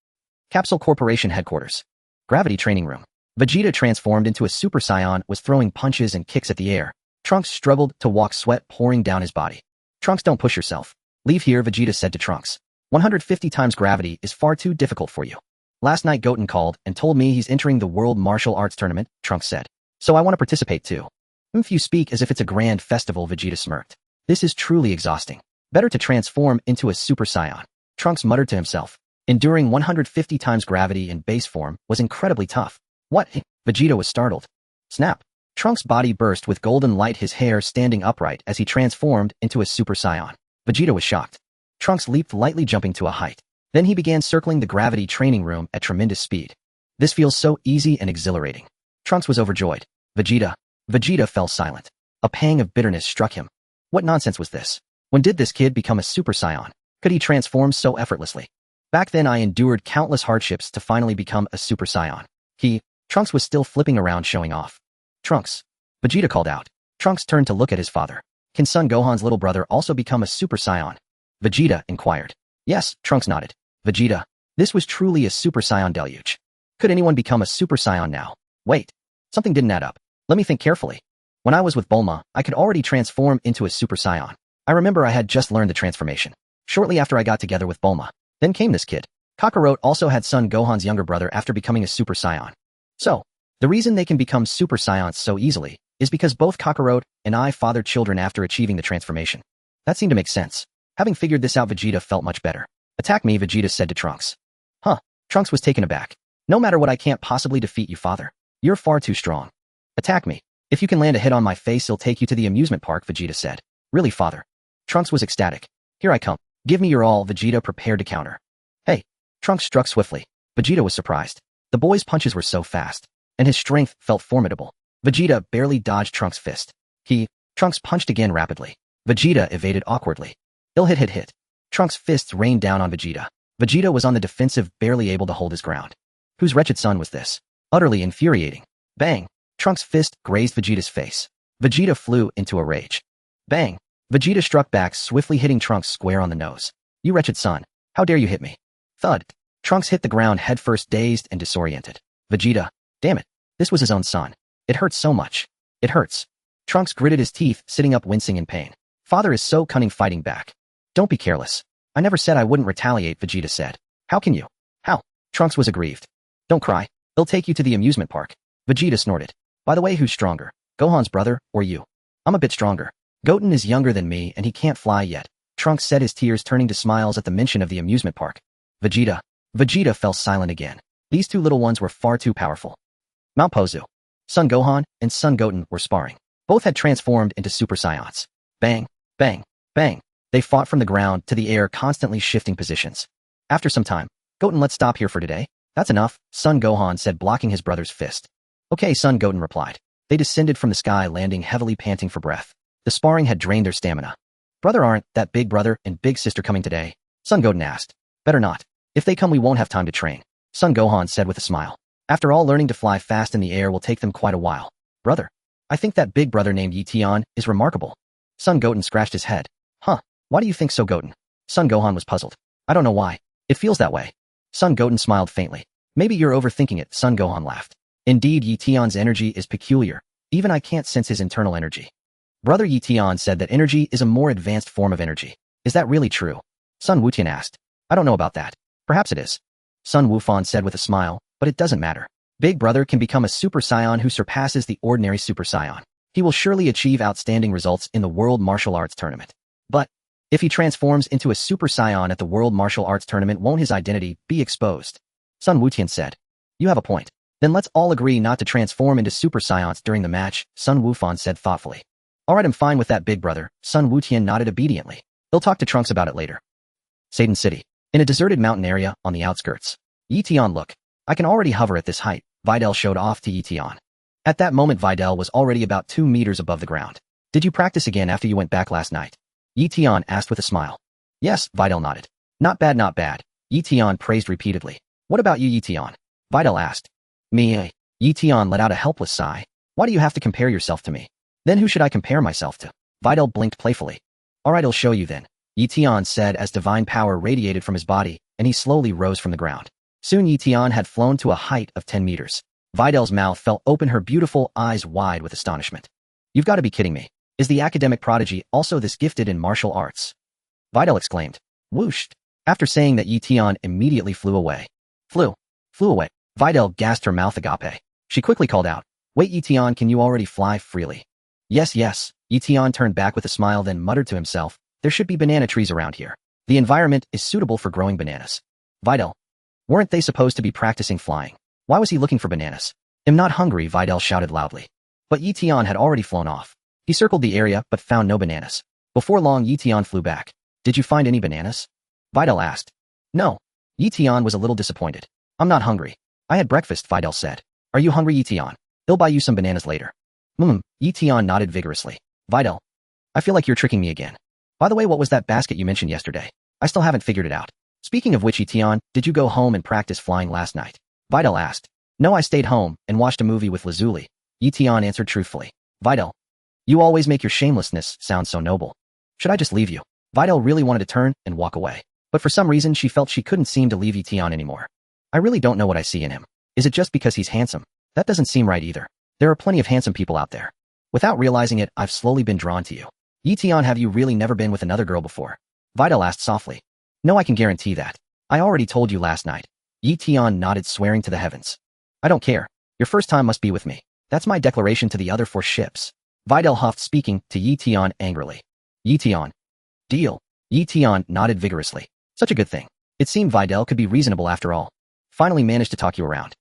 Capsule Corporation headquarters. Gravity training room. Vegeta, transformed into a Super Saiyan, was throwing punches and kicks at the air. Trunks struggled to walk, sweat pouring down his body. Trunks, don't push yourself. Leave here, Vegeta said to Trunks. 150 times gravity is far too difficult for you. Last night Goten called and told me he's entering the World Martial Arts Tournament, Trunks said. So I want to participate too. If you speak as if it's a grand festival, Vegeta smirked. This is truly exhausting. Better to transform into a Super Saiyan. Trunks muttered to himself. Enduring 150 times gravity in base form was incredibly tough. What? Vegeta was startled. Snap. Trunks' body burst with golden light, his hair standing upright as he transformed into a Super Saiyan. Vegeta was shocked. Trunks leaped lightly, jumping to a height. Then he began circling the gravity training room at tremendous speed. This feels so easy and exhilarating. Trunks was overjoyed. Vegeta fell silent. A pang of bitterness struck him. What nonsense was this? When did this kid become a Super Saiyan? Could he transform so effortlessly? Back then I endured countless hardships to finally become a Super Saiyan. Trunks was still flipping around, showing off. Trunks. Vegeta called out. Trunks turned to look at his father. Can Son Gohan's little brother also become a Super Saiyan? Vegeta inquired. Yes, Trunks nodded. Vegeta. This was truly a Super Saiyan deluge. Could anyone become a Super Saiyan now? Wait. Something didn't add up. Let me think carefully. When I was with Bulma, I could already transform into a Super Saiyan. I remember I had just learned the transformation. Shortly after I got together with Bulma. Then came this kid. Kakarot also had Son Gohan's younger brother after becoming a Super Saiyan. So, the reason they can become Super Saiyans so easily is because both Kakarot and I fathered children after achieving the transformation. That seemed to make sense. Having figured this out, Vegeta felt much better. Attack me, Vegeta said to Trunks. Huh. Trunks was taken aback. No matter what, I can't possibly defeat you, father. You're far too strong. Attack me. If you can land a hit on my face, I'll take you to the amusement park, Vegeta said. Really, father? Trunks was ecstatic. Here I come. Give me your all, Vegeta prepared to counter. Hey. Trunks struck swiftly. Vegeta was surprised. The boy's punches were so fast, and his strength felt formidable. Vegeta barely dodged Trunks' fist. Trunks punched again rapidly. Vegeta evaded awkwardly. Ill hit. Trunks' fists rained down on Vegeta. Vegeta was on the defensive, barely able to hold his ground. Whose wretched son was this? Utterly infuriating. Bang! Trunks' fist grazed Vegeta's face. Vegeta flew into a rage. Bang! Vegeta struck back, swiftly hitting Trunks square on the nose. You wretched son. How dare you hit me? Thud. Trunks hit the ground headfirst, dazed and disoriented. Vegeta. Damn it. This was his own son. It hurts so much. It hurts. Trunks gritted his teeth, sitting up wincing in pain. Father is so cunning fighting back. Don't be careless. I never said I wouldn't retaliate, Vegeta said. How can you? How? Trunks was aggrieved. Don't cry. They'll take you to the amusement park. Vegeta snorted. By the way, who's stronger? Gohan's brother, or you? I'm a bit stronger. Goten is younger than me and he can't fly yet. Trunks said, his tears turning to smiles at the mention of the amusement park. Vegeta. Vegeta fell silent again. These two little ones were far too powerful. Mount Pozu. Son Gohan and Son Goten were sparring. Both had transformed into Super Saiyans. Bang, bang, bang. They fought from the ground to the air, constantly shifting positions. After some time, Goten, let's stop here for today. That's enough, Son Gohan said, blocking his brother's fist. Okay, Son Goten replied. They descended from the sky, landing heavily, panting for breath. The sparring had drained their stamina. Brother, aren't that big brother and big sister coming today? Son Goten asked. Better not. If they come, we won't have time to train, Son Gohan said with a smile. After all, learning to fly fast in the air will take them quite a while. Brother, I think that big brother named Eion is remarkable. Son Goten scratched his head. Huh, why do you think so, Goten? Son Gohan was puzzled. I don't know why. It feels that way. Son Goten smiled faintly. Maybe you're overthinking it, Son Gohan laughed. Indeed, Eion's energy is peculiar. Even I can't sense his internal energy. Brother Eion said that energy is a more advanced form of energy. Is that really true? Sun Wutian asked. I don't know about that. Perhaps it is. Sun Wufan said with a smile, but it doesn't matter. Big brother can become a Super Saiyan who surpasses the ordinary Super Saiyan. He will surely achieve outstanding results in the World Martial Arts Tournament. But if he transforms into a Super Saiyan at the World Martial Arts Tournament, won't his identity be exposed? Sun Wutian said. You have a point. Then let's all agree not to transform into Super Saiyans during the match, Sun Wufan said thoughtfully. Alright, I'm fine with that, big brother. Sun Wutian nodded obediently. They'll talk to Trunks about it later. Satan City. In a deserted mountain area on the outskirts. Eion, look. I can already hover at this height, Videl showed off to Eion. At that moment, Videl was already about 2 meters above the ground. Did you practice again after you went back last night? Eion asked with a smile. Yes, Videl nodded. Not bad, not bad. Eion praised repeatedly. What about you, Eion? Videl asked. Me, Eion let out a helpless sigh. Why do you have to compare yourself to me? Then who should I compare myself to? Videl blinked playfully. Alright, I'll show you then, Eion said as divine power radiated from his body, and he slowly rose from the ground. Soon Eion had flown to a height of 10 meters. Videl's mouth fell open, her beautiful eyes wide with astonishment. You've got to be kidding me. Is the academic prodigy also this gifted in martial arts? Videl exclaimed. Whooshed. After saying that, Eion immediately flew away. Flew away. Videl gasped, her mouth agape. She quickly called out. Wait, Eion, can you already fly freely? Yes. Eion turned back with a smile, then muttered to himself. There should be banana trees around here. The environment is suitable for growing bananas. Videl. Weren't they supposed to be practicing flying? Why was he looking for bananas? I'm not hungry, Videl shouted loudly. But Eion had already flown off. He circled the area but found no bananas. Before long, Eion flew back. Did you find any bananas? Videl asked. No. Eion was a little disappointed. I'm not hungry. I had breakfast, Videl said. Are you hungry, Eion? They'll buy you some bananas later. Eion nodded vigorously. Videl. I feel like you're tricking me again. By the way, what was that basket you mentioned yesterday? I still haven't figured it out. Speaking of which, Eion, did you go home and practice flying last night? Videl asked. No, I stayed home and watched a movie with Lazuli. Eion answered truthfully. Videl. You always make your shamelessness sound so noble. Should I just leave you? Videl really wanted to turn and walk away. But for some reason she felt she couldn't seem to leave Eion anymore. I really don't know what I see in him. Is it just because he's handsome? That doesn't seem right either. There are plenty of handsome people out there. Without realizing it, I've slowly been drawn to you. Eion, have you really never been with another girl before? Videl asked softly. No, I can guarantee that. I already told you last night. Eion nodded, swearing to the heavens. I don't care. Your first time must be with me. That's my declaration to the other 4 ships. Videl huffed, speaking to Eion angrily. Eion. Deal. Eion nodded vigorously. Such a good thing. It seemed Videl could be reasonable after all. Finally managed to talk you around.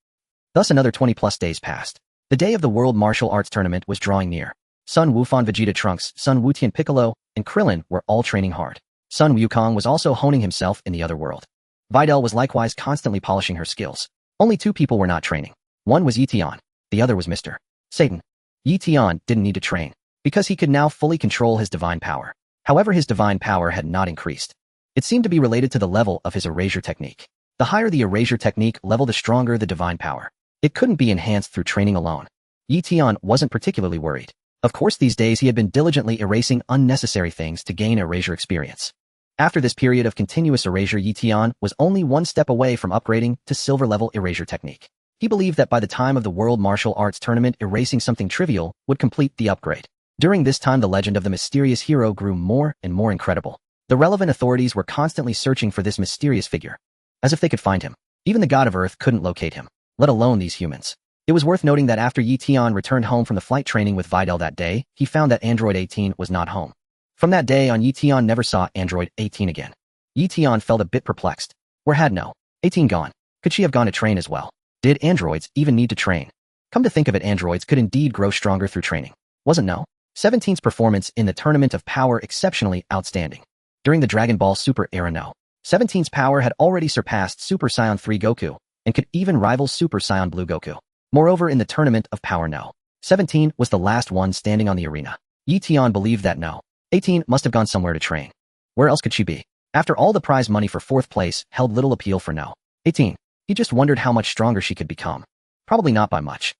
Thus another 20+ days passed. The day of the World Martial Arts Tournament was drawing near. Sun Wufan, Vegeta, Trunks, Sun Wutian, Piccolo, and Krillin were all training hard. Sun Wukong was also honing himself in the other world. Videl was likewise constantly polishing her skills. Only 2 people were not training. One was Eion. The other was Mr. Satan. Eion didn't need to train, because he could now fully control his divine power. However, his divine power had not increased. It seemed to be related to the level of his erasure technique. The higher the erasure technique level, the stronger the divine power. It couldn't be enhanced through training alone. Eion wasn't particularly worried. Of course, these days he had been diligently erasing unnecessary things to gain erasure experience. After this period of continuous erasure, Eion was only one step away from upgrading to silver-level erasure technique. He believed that by the time of the World Martial Arts Tournament, erasing something trivial would complete the upgrade. During this time, the legend of the mysterious hero grew more and more incredible. The relevant authorities were constantly searching for this mysterious figure, as if they could find him. Even the god of Earth couldn't locate him, let alone these humans. It was worth noting that after Eion returned home from the flight training with Videl that day, he found that Android 18 was not home. From that day on, Eion never saw Android 18 again. Eion felt a bit perplexed. Where had no 18 gone? Could she have gone to train as well? Did androids even need to train? Come to think of it, androids could indeed grow stronger through training. Wasn't no 17's performance in the Tournament of Power exceptionally outstanding. During the Dragon Ball Super era, no 17's power had already surpassed Super Saiyan 3 Goku, and could even rival Super Saiyan Blue Goku. Moreover, in the Tournament of Power, no 17 was the last one standing on the arena. Eion believed that no 18 must have gone somewhere to train. Where else could she be? After all, the prize money for 4th place held little appeal for no 18. He just wondered how much stronger she could become. Probably not by much.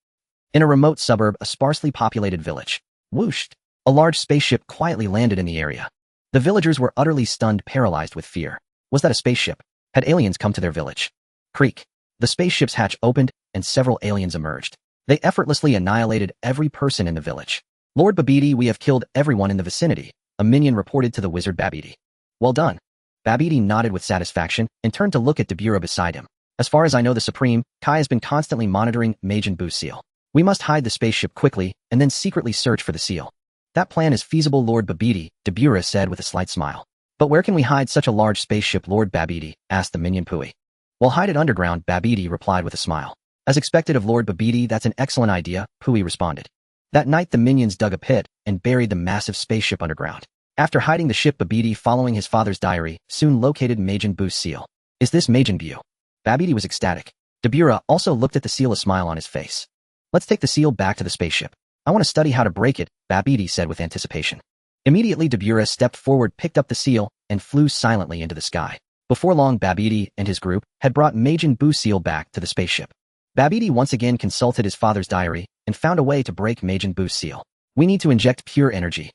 In a remote suburb, a sparsely populated village. Whooshed. A large spaceship quietly landed in the area. The villagers were utterly stunned, paralyzed with fear. Was that a spaceship? Had aliens come to their village? Creak. The spaceship's hatch opened, and several aliens emerged. They effortlessly annihilated every person in the village. Lord Babidi, we have killed everyone in the vicinity, a minion reported to the wizard Babidi. Well done. Babidi nodded with satisfaction and turned to look at Dabura beside him. As far as I know, the Supreme Kai has been constantly monitoring Majin Buu's seal. We must hide the spaceship quickly and then secretly search for the seal. That plan is feasible, Lord Babidi, Dabura said with a slight smile. But where can we hide such a large spaceship, Lord Babidi? Asked the minion Pui. Well, hide it underground, Babidi replied with a smile. As expected of Lord Babidi, that's an excellent idea, Pui responded. That night the minions dug a pit and buried the massive spaceship underground. After hiding the ship, Babidi, following his father's diary, soon located Majin Buu's seal. Is this Majin Buu? Babidi was ecstatic. Dabura also looked at the seal, a smile on his face. Let's take the seal back to the spaceship. I want to study how to break it, Babidi said with anticipation. Immediately Dabura stepped forward, picked up the seal, and flew silently into the sky. Before long, Babidi and his group had brought Majin Buu's seal back to the spaceship. Babidi once again consulted his father's diary and found a way to break Majin Buu's seal. We need to inject pure energy.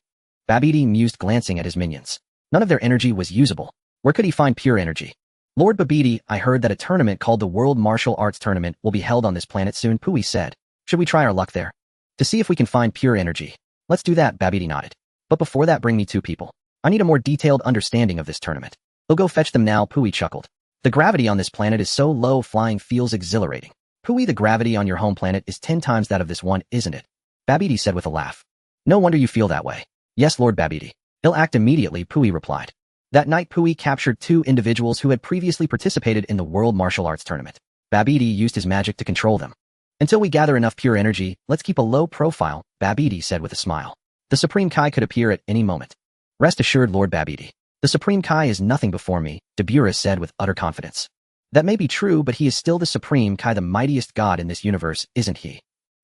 Babidi mused, glancing at his minions. None of their energy was usable. Where could he find pure energy? Lord Babidi, I heard that a tournament called the World Martial Arts Tournament will be held on this planet soon, Pui said. Should we try our luck there? To see if we can find pure energy. Let's do that, Babidi nodded. But before that, bring me 2 people. I need a more detailed understanding of this tournament. We'll go fetch them now, Pui chuckled. The gravity on this planet is so low, flying feels exhilarating. Pui, the gravity on your home planet is 10 times that of this one, isn't it? Babidi said with a laugh. No wonder you feel that way. Yes, Lord Babidi. He'll act immediately, Pui replied. That night, Pui captured 2 individuals who had previously participated in the World Martial Arts Tournament. Babidi used his magic to control them. Until we gather enough pure energy, let's keep a low profile, Babidi said with a smile. The Supreme Kai could appear at any moment. Rest assured, Lord Babidi. The Supreme Kai is nothing before me, Dabura said with utter confidence. That may be true, but he is still the Supreme Kai, the mightiest god in this universe, isn't he?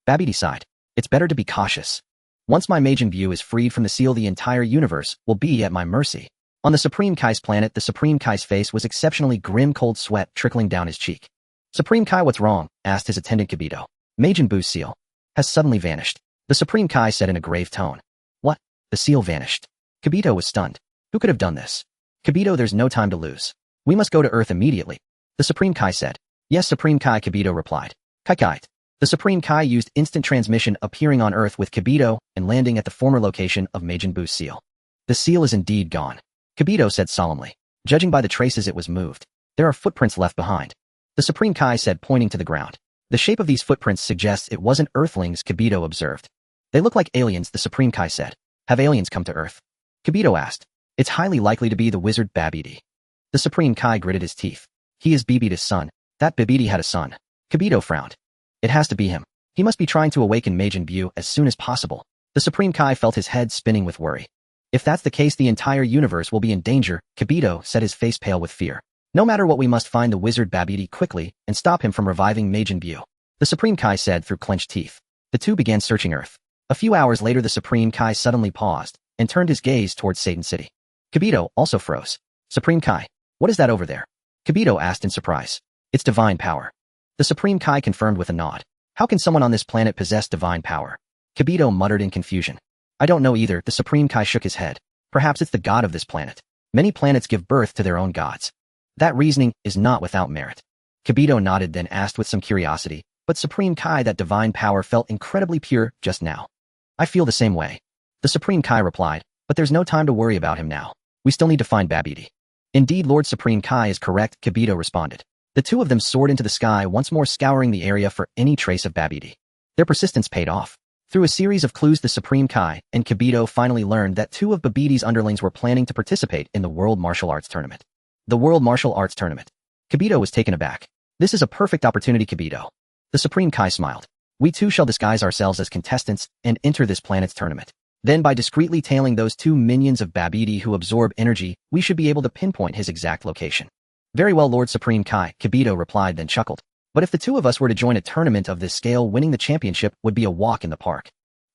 Babidi sighed. It's better to be cautious. Once my Majin Buu is freed from the seal, the entire universe will be at my mercy. On the Supreme Kai's planet, the Supreme Kai's face was exceptionally grim, cold sweat trickling down his cheek. Supreme Kai, what's wrong? Asked his attendant Kibito. Majin Buu's seal has suddenly vanished. The Supreme Kai said in a grave tone. What? The seal vanished. Kibito was stunned. Who could have done this? Kibito, there's no time to lose. We must go to Earth immediately. The Supreme Kai said. Yes, Supreme Kai, Kibito replied. Kai. The Supreme Kai used instant transmission, appearing on Earth with Kibito and landing at the former location of Majin Buu's seal. The seal is indeed gone. Kibito said solemnly. Judging by the traces, it was moved. There are footprints left behind. The Supreme Kai said, pointing to the ground. The shape of these footprints suggests it wasn't Earthlings, Kibito observed. They look like aliens, the Supreme Kai said. Have aliens come to Earth? Kibito asked. It's highly likely to be the wizard Babidi. The Supreme Kai gritted his teeth. He is Bibidi's son. That Babidi had a son. Kibito frowned. It has to be him. He must be trying to awaken Majin Buu as soon as possible. The Supreme Kai felt his head spinning with worry. If that's the case, the entire universe will be in danger, Kibito said, his face pale with fear. No matter what, we must find the wizard Babidi quickly and stop him from reviving Majin Buu. The Supreme Kai said through clenched teeth. The two began searching Earth. A few hours later, the Supreme Kai suddenly paused and turned his gaze towards Satan City. Kibito also froze. Supreme Kai. What is that over there? Kibito asked in surprise. It's divine power. The Supreme Kai confirmed with a nod. How can someone on this planet possess divine power? Kibito muttered in confusion. I don't know either. The Supreme Kai shook his head. Perhaps it's the god of this planet. Many planets give birth to their own gods. That reasoning is not without merit. Kibito nodded, then asked with some curiosity, but Supreme Kai, that divine power felt incredibly pure just now. I feel the same way. The Supreme Kai replied, but there's no time to worry about him now. We still need to find Babidi. Indeed, Lord Supreme Kai is correct, Kibito responded. The two of them soared into the sky, once more scouring the area for any trace of Babidi. Their persistence paid off. Through a series of clues, the Supreme Kai and Kibito finally learned that two of Babidi's underlings were planning to participate in the World Martial Arts Tournament. The World Martial Arts Tournament. Kibito was taken aback. This is a perfect opportunity, Kibito. The Supreme Kai smiled. We too shall disguise ourselves as contestants and enter this planet's tournament. Then by discreetly tailing those two minions of Babidi who absorb energy, we should be able to pinpoint his exact location. Very well, Lord Supreme Kai, Kibito replied, then chuckled. But if the two of us were to join a tournament of this scale, winning the championship would be a walk in the park.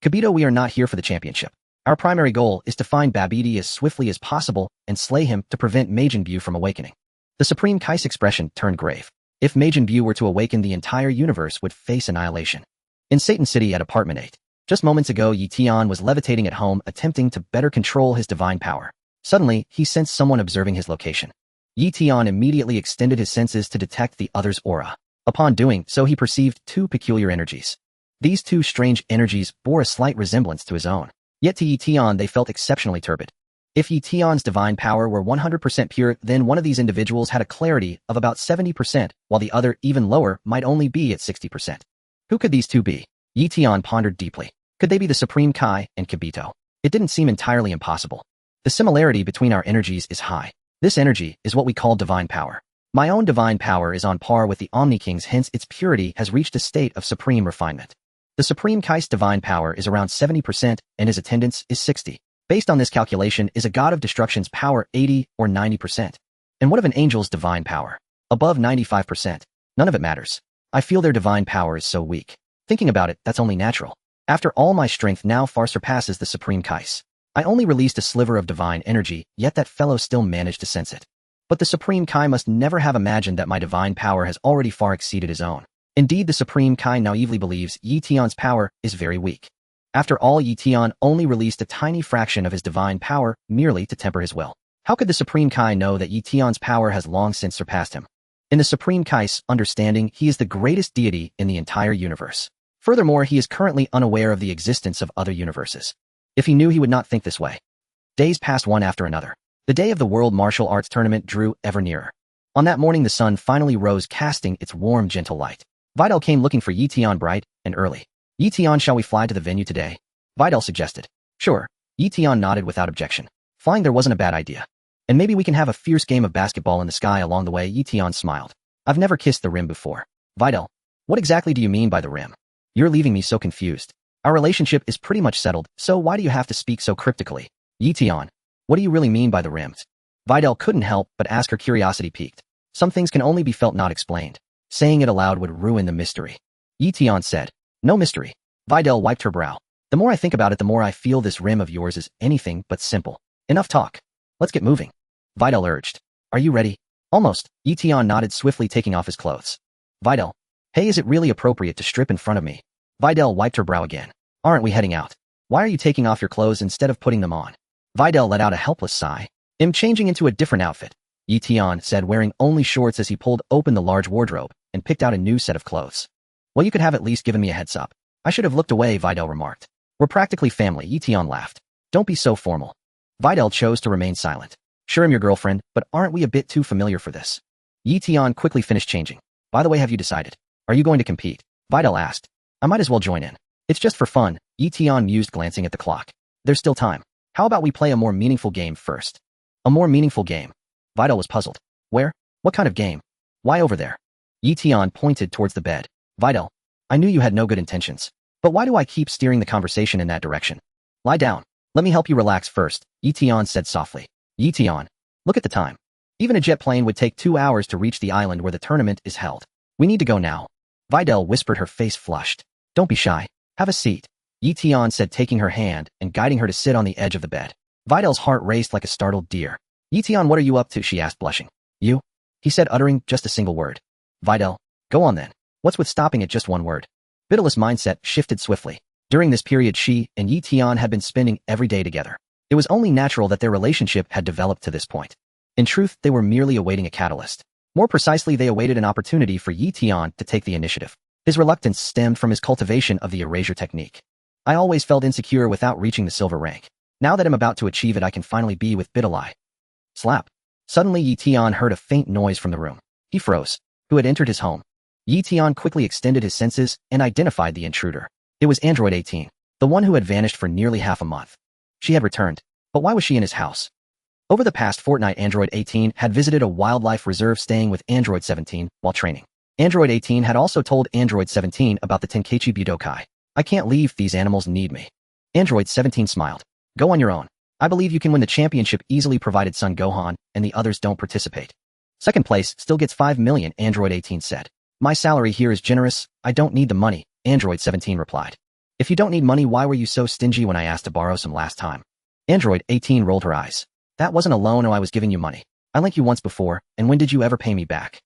Kibito, we are not here for the championship. Our primary goal is to find Babidi as swiftly as possible and slay him to prevent Majin Buu from awakening. The Supreme Kai's expression turned grave. If Majin Buu were to awaken, the entire universe would face annihilation. In Satan City at Apartment 8. Just moments ago, Eion was levitating at home, attempting to better control his divine power. Suddenly, he sensed someone observing his location. Eion immediately extended his senses to detect the other's aura. Upon doing so, he perceived two peculiar energies. These two strange energies bore a slight resemblance to his own. Yet to Eion they felt exceptionally turbid. If Eion's divine power were 100% pure, then one of these individuals had a clarity of about 70%, while the other, even lower, might only be at 60%. Who could these two be? Eion pondered deeply. Could they be the Supreme Kai and Kibito? It didn't seem entirely impossible. The similarity between our energies is high. This energy is what we call divine power. My own divine power is on par with the Omni King's, hence its purity has reached a state of supreme refinement. The Supreme Kai's divine power is around 70% and his attendance is 60. Based on this calculation, is a god of destruction's power 80 or 90%? And what of an angel's divine power? Above 95%. None of it matters. I feel their divine power is so weak. Thinking about it, that's only natural. After all, my strength now far surpasses the Supreme Kai's. I only released a sliver of divine energy, yet that fellow still managed to sense it. But the Supreme Kai must never have imagined that my divine power has already far exceeded his own. Indeed, the Supreme Kai naively believes Eition's power is very weak. After all, Eion only released a tiny fraction of his divine power merely to temper his will. How could the Supreme Kai know that Eition's power has long since surpassed him? In the Supreme Kai's understanding, he is the greatest deity in the entire universe. Furthermore, he is currently unaware of the existence of other universes. If he knew, he would not think this way. Days passed one after another. The day of the World Martial Arts Tournament drew ever nearer. On that morning, the sun finally rose, casting its warm, gentle light. Videl came looking for Eion bright and early. Eion, shall we fly to the venue today? Videl suggested. Sure. Eion nodded without objection. Flying there wasn't a bad idea. And maybe we can have a fierce game of basketball in the sky along the way. Eion smiled. I've never kissed the rim before. Videl, what exactly do you mean by the rim? You're leaving me so confused. Our relationship is pretty much settled, so why do you have to speak so cryptically? Eion, what do you really mean by the rims? Videl couldn't help but ask, her curiosity piqued. Some things can only be felt, not explained. Saying it aloud would ruin the mystery. Eion said. No mystery. Videl wiped her brow. The more I think about it, the more I feel this rim of yours is anything but simple. Enough talk. Let's get moving. Videl urged. Are you ready? Almost. Eion nodded, swiftly taking off his clothes. Videl. Hey, is it really appropriate to strip in front of me? Videl wiped her brow again. Aren't we heading out? Why are you taking off your clothes instead of putting them on? Videl let out a helpless sigh. I'm changing into a different outfit, Eion said, wearing only shorts as he pulled open the large wardrobe and picked out a new set of clothes. Well, you could have at least given me a heads up. I should have looked away, Videl remarked. We're practically family, Eion laughed. Don't be so formal. Videl chose to remain silent. Sure, I'm your girlfriend, but aren't we a bit too familiar for this? Eion quickly finished changing. By the way, have you decided? Are you going to compete? Videl asked. I might as well join in. It's just for fun, Eion mused, glancing at the clock. There's still time. How about we play a more meaningful game first? A more meaningful game? Videl was puzzled. Where? What kind of game? Why over there? Eion pointed towards the bed. Videl, I knew you had no good intentions. But why do I keep steering the conversation in that direction? Lie down. Let me help you relax first, Eion said softly. Eion, look at the time. Even a jet plane would take 2 hours to reach the island where the tournament is held. We need to go now. Videl whispered, her face flushed. Don't be shy. Have a seat. Eion said, taking her hand and guiding her to sit on the edge of the bed. Videl's heart raced like a startled deer. Eion, what are you up to? She asked, blushing. You? He said, uttering just a single word. Videl. Go on then. What's with stopping at just one word? Videla's mindset shifted swiftly. During this period, she and Eion had been spending every day together. It was only natural that their relationship had developed to this point. In truth, they were merely awaiting a catalyst. More precisely, they awaited an opportunity for Eion to take the initiative. His reluctance stemmed from his cultivation of the erasure technique. I always felt insecure without reaching the silver rank. Now that I'm about to achieve it, I can finally be with Videl. Slap. Suddenly, Eion heard a faint noise from the room. He froze. Who had entered his home? Eion quickly extended his senses and identified the intruder. It was Android 18, the one who had vanished for nearly half a month. She had returned. But why was she in his house? Over the past fortnight, Android 18 had visited a wildlife reserve, staying with Android 17 while training. Android 18 had also told Android 17 about the Tenkaichi Budokai. I can't leave, these animals need me. Android 17 smiled. Go on your own. I believe you can win the championship easily provided Son Gohan and the others don't participate. Second place still gets 5 million, Android 18 said. My salary here is generous, I don't need the money, Android 17 replied. If you don't need money, why were you so stingy when I asked to borrow some last time? Android 18 rolled her eyes. That wasn't a loan, or I was giving you money. I lent you once before, and when did you ever pay me back?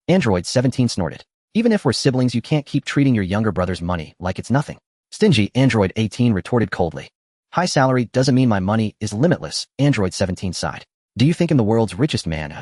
Android 17 snorted. Even if we're siblings, you can't keep treating your younger brother's money like it's nothing. Stingy, Android 18 retorted coldly. High salary doesn't mean my money is limitless, Android 17 sighed. Do you think I'm the world's richest man?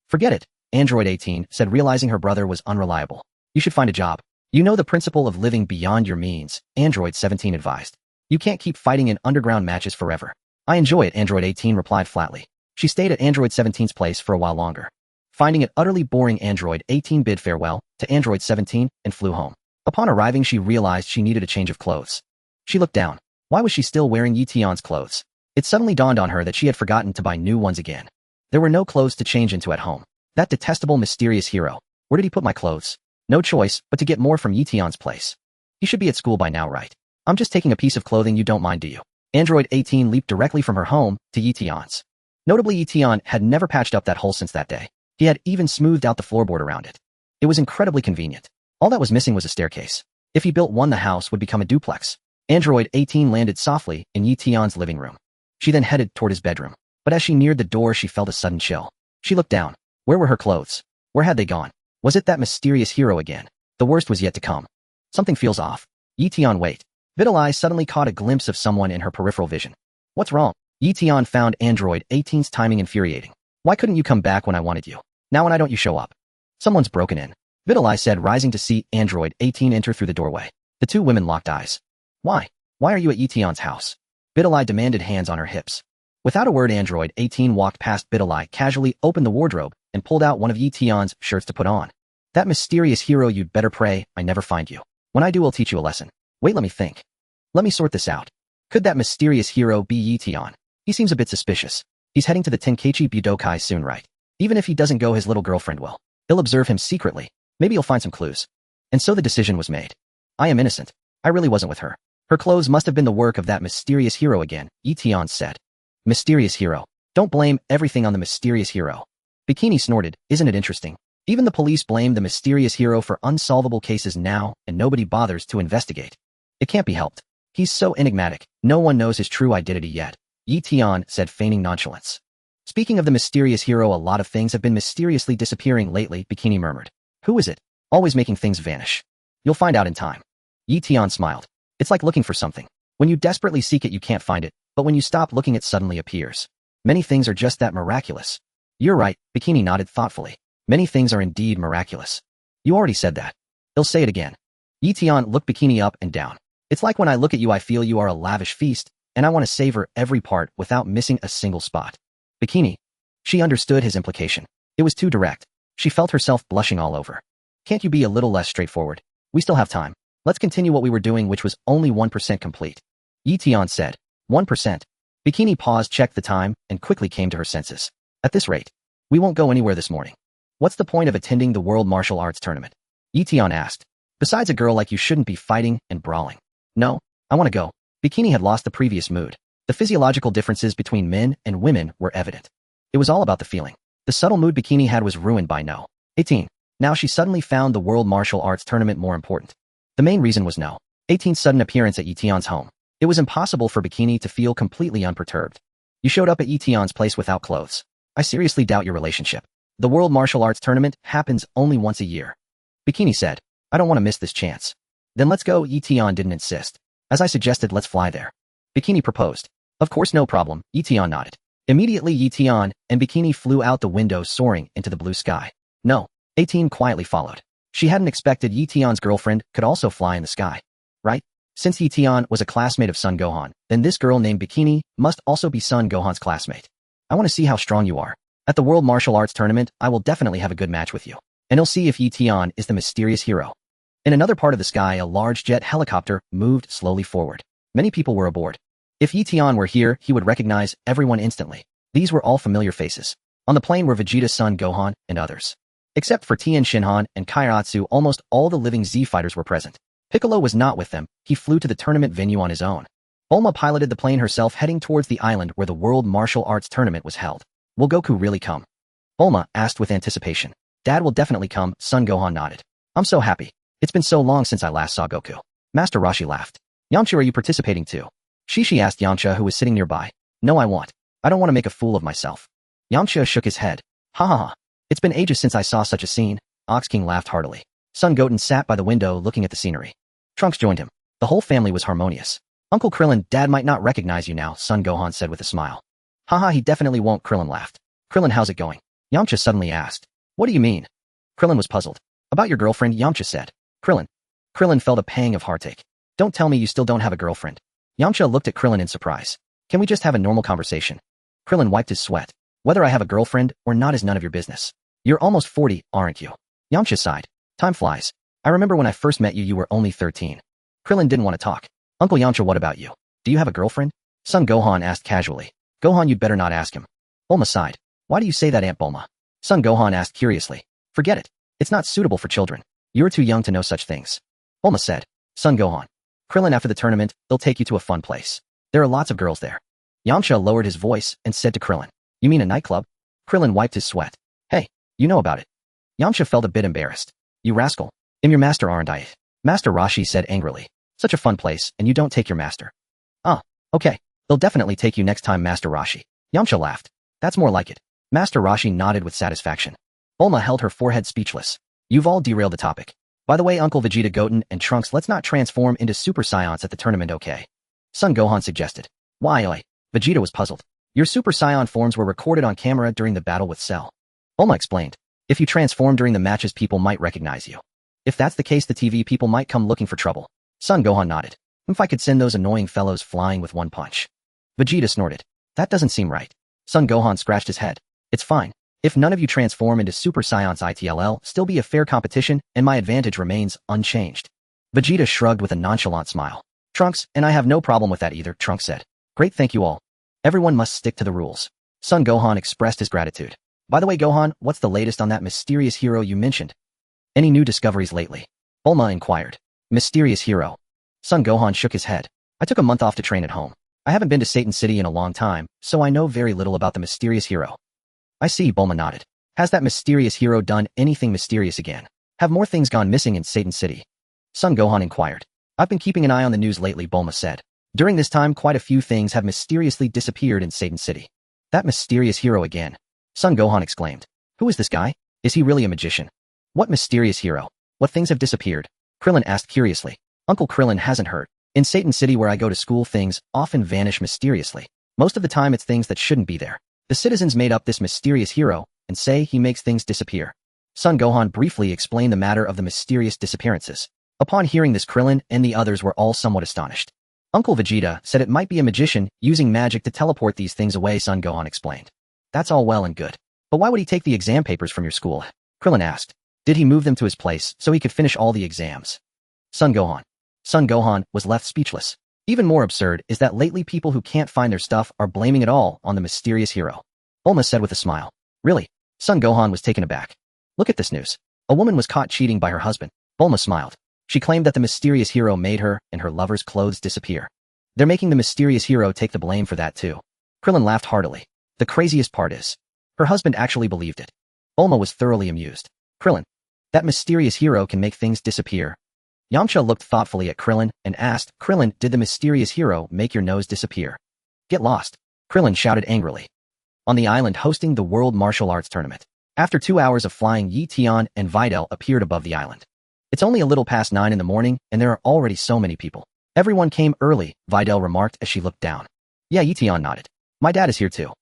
Forget it, Android 18 said, realizing her brother was unreliable. You should find a job. You know the principle of living beyond your means, Android 17 advised. You can't keep fighting in underground matches forever. I enjoy it, Android 18 replied flatly. She stayed at Android 17's place for a while longer. Finding it utterly boring, Android 18 bid farewell to Android 17 and flew home. Upon arriving, she realized she needed a change of clothes. She looked down. Why was she still wearing Eion's clothes? It suddenly dawned on her that she had forgotten to buy new ones again. There were no clothes to change into at home. That detestable, mysterious hero. Where did he put my clothes? No choice but to get more from Eion's place. He should be at school by now, right? I'm just taking a piece of clothing, you don't mind, do you? Android 18 leaped directly from her home to Eion's. Notably, Eion had never patched up that hole since that day. He had even smoothed out the floorboard around it. It was incredibly convenient. All that was missing was a staircase. If he built one, the house would become a duplex. Android 18 landed softly in Eion's living room. She then headed toward his bedroom. But as she neared the door, she felt a sudden chill. She looked down. Where were her clothes? Where had they gone? Was it that mysterious hero again? The worst was yet to come. Something feels off. Eion, wait. Videl suddenly caught a glimpse of someone in her peripheral vision. What's wrong? Eion found Android 18's timing infuriating. Why couldn't you come back when I wanted you? Now why don't you show up? Someone's broken in. Videl said, rising to see Android 18 enter through the doorway. The two women locked eyes. Why? Why are you at Eion's house? Videl demanded, hands on her hips. Without a word, Android 18 walked past Videl, casually opened the wardrobe, and pulled out one of Eion's shirts to put on. That mysterious hero, you'd better pray I never find you. When I do, I'll teach you a lesson. Wait, let me think. Let me sort this out. Could that mysterious hero be Eion? He seems a bit suspicious. He's heading to the Tenkaichi Budokai soon, right? Even if he doesn't go, his little girlfriend will. He'll observe him secretly. Maybe he'll find some clues. And so the decision was made. I am innocent. I really wasn't with her. Her clothes must have been the work of that mysterious hero again, Eion said. Mysterious hero. Don't blame everything on the mysterious hero. Bikini snorted. Isn't it interesting? Even the police blame the mysterious hero for unsolvable cases now, and nobody bothers to investigate. It can't be helped. He's so enigmatic. No one knows his true identity yet. Eion said, feigning nonchalance. Speaking of the mysterious hero, a lot of things have been mysteriously disappearing lately, Bikini murmured. Who is it? Always making things vanish. You'll find out in time. Eion smiled. It's like looking for something. When you desperately seek it, you can't find it, but when you stop looking, it suddenly appears. Many things are just that miraculous. You're right, Bikini nodded thoughtfully. Many things are indeed miraculous. You already said that. He'll say it again. Eion looked Bikini up and down. It's like when I look at you, I feel you are a lavish feast, and I want to savor every part without missing a single spot. Bikini. She understood his implication. It was too direct. She felt herself blushing all over. Can't you be a little less straightforward? We still have time. Let's continue what we were doing, which was only 1% complete. Eion said. 1%. Bikini paused, checked the time, and quickly came to her senses. At this rate, we won't go anywhere this morning. What's the point of attending the World Martial Arts Tournament? Eion asked. Besides, a girl like you shouldn't be fighting and brawling. No, I want to go. Bikini had lost the previous mood. The physiological differences between men and women were evident. It was all about the feeling. The subtle mood Bikini had was ruined by no. 18. Now she suddenly found the World Martial Arts Tournament more important. The main reason was no. 18's sudden appearance at Eion's home. It was impossible for Bikini to feel completely unperturbed. You showed up at Eion's place without clothes. I seriously doubt your relationship. The World Martial Arts Tournament happens only once a year. Bikini said, I don't want to miss this chance. Then let's go. Eion didn't insist. As I suggested, let's fly there. Bikini proposed. Of course, no problem. Eion nodded. Immediately, Eion and Bikini flew out the window, soaring into the blue sky. No, 18 quietly followed. She hadn't expected Eion's girlfriend could also fly in the sky. Right? Since Eion was a classmate of Son Gohan, then this girl named Bikini must also be Son Gohan's classmate. I want to see how strong you are. At the World Martial Arts Tournament, I will definitely have a good match with you. And you'll see if Eion is the mysterious hero. In another part of the sky, a large jet helicopter moved slowly forward. Many people were aboard. If Eion were here, he would recognize everyone instantly. These were all familiar faces. On the plane were Vegeta's son Gohan and others. Except for Tien Shinhan and Kairatsu, almost all the living Z fighters were present. Piccolo was not with them. He flew to the tournament venue on his own. Bulma piloted the plane herself, heading towards the island where the World Martial Arts Tournament was held. Will Goku really come? Bulma asked with anticipation. Dad will definitely come, Son Gohan nodded. I'm so happy. It's been so long since I last saw Goku. Master Roshi laughed. Yamcha, are you participating too? Shishi asked Yamcha, who was sitting nearby. No, I won't. I don't want to make a fool of myself. Yamcha shook his head. Ha ha ha. It's been ages since I saw such a scene. Ox King laughed heartily. Son Goten sat by the window looking at the scenery. Trunks joined him. The whole family was harmonious. Uncle Krillin, Dad might not recognize you now, Son Gohan said with a smile. Haha, he definitely won't, Krillin laughed. Krillin, how's it going? Yamcha suddenly asked. What do you mean? Krillin was puzzled. About your girlfriend, Yamcha said. Krillin felt a pang of heartache. Don't tell me you still don't have a girlfriend. Yamcha looked at Krillin in surprise. Can we just have a normal conversation? Krillin wiped his sweat. Whether I have a girlfriend or not is none of your business. You're almost 40, aren't you? Yamcha sighed. Time flies. I remember when I first met you, you were only 13. Krillin didn't want to talk. Uncle Yamcha, what about you? Do you have a girlfriend? Son Gohan asked casually. Gohan, you'd better not ask him. Bulma sighed. Why do you say that, Aunt Bulma? Son Gohan asked curiously. Forget it. It's not suitable for children. You're too young to know such things. Bulma said. Son Gohan. Krillin, after the tournament, they'll take you to a fun place. There are lots of girls there. Yamcha lowered his voice and said to Krillin. You mean a nightclub? Krillin wiped his sweat. Hey, you know about it. Yamcha felt a bit embarrassed. You rascal. I'm your master, aren't I? Master Roshi said angrily. Such a fun place, and you don't take your master. Ah, okay. They'll definitely take you next time, Master Roshi. Yamcha laughed. That's more like it. Master Roshi nodded with satisfaction. Bulma held her forehead speechless. You've all derailed the topic. By the way, Uncle Vegeta, Goten, and Trunks, let's not transform into Super Saiyans at the tournament, okay? Son Gohan suggested. Why? Vegeta was puzzled. Your Super Saiyan forms were recorded on camera during the battle with Cell. Bulma explained. If you transform during the matches, people might recognize you. If that's the case, the TV people might come looking for trouble. Son Gohan nodded. If I could send those annoying fellows flying with one punch. Vegeta snorted. That doesn't seem right. Son Gohan scratched his head. It's fine. If none of you transform into Super Saiyans, it'll still be a fair competition, and my advantage remains unchanged. Vegeta shrugged with a nonchalant smile. Trunks, and I have no problem with that either, Trunks said. Great, thank you all. Everyone must stick to the rules. Son Gohan expressed his gratitude. By the way, Gohan, what's the latest on that mysterious hero you mentioned? Any new discoveries lately? Bulma inquired. Mysterious hero. Son Gohan shook his head. I took a month off to train at home. I haven't been to Satan City in a long time, so I know very little about the mysterious hero. I see, Bulma nodded. Has that mysterious hero done anything mysterious again? Have more things gone missing in Satan City? Son Gohan inquired. I've been keeping an eye on the news lately, Bulma said. During this time, quite a few things have mysteriously disappeared in Satan City. That mysterious hero again. Son Gohan exclaimed. Who is this guy? Is he really a magician? What mysterious hero? What things have disappeared? Krillin asked curiously. Uncle Krillin hasn't heard. In Satan City where I go to school, things often vanish mysteriously. Most of the time it's things that shouldn't be there. The citizens made up this mysterious hero and say he makes things disappear. Son Gohan briefly explained the matter of the mysterious disappearances. Upon hearing this, Krillin and the others were all somewhat astonished. Uncle Vegeta said it might be a magician using magic to teleport these things away, Son Gohan explained. That's all well and good. But why would he take the exam papers from your school? Krillin asked. Did he move them to his place so he could finish all the exams? Son Gohan was left speechless. Even more absurd is that lately people who can't find their stuff are blaming it all on the mysterious hero. Bulma said with a smile. Really? Son Gohan was taken aback. Look at this news. A woman was caught cheating by her husband. Bulma smiled. She claimed that the mysterious hero made her and her lover's clothes disappear. They're making the mysterious hero take the blame for that too. Krillin laughed heartily. The craziest part is, her husband actually believed it. Bulma was thoroughly amused. Krillin. That mysterious hero can make things disappear. Yamcha looked thoughtfully at Krillin and asked, Krillin, did the mysterious hero make your nose disappear? Get lost. Krillin shouted angrily. on the island hosting the World Martial Arts Tournament. After 2 hours of flying, Eion and Videl appeared above the island. It's only a little past 9 in the morning, and there are already so many people. Everyone came early, Videl remarked as she looked down. Yeah, Eion nodded. My dad is here too.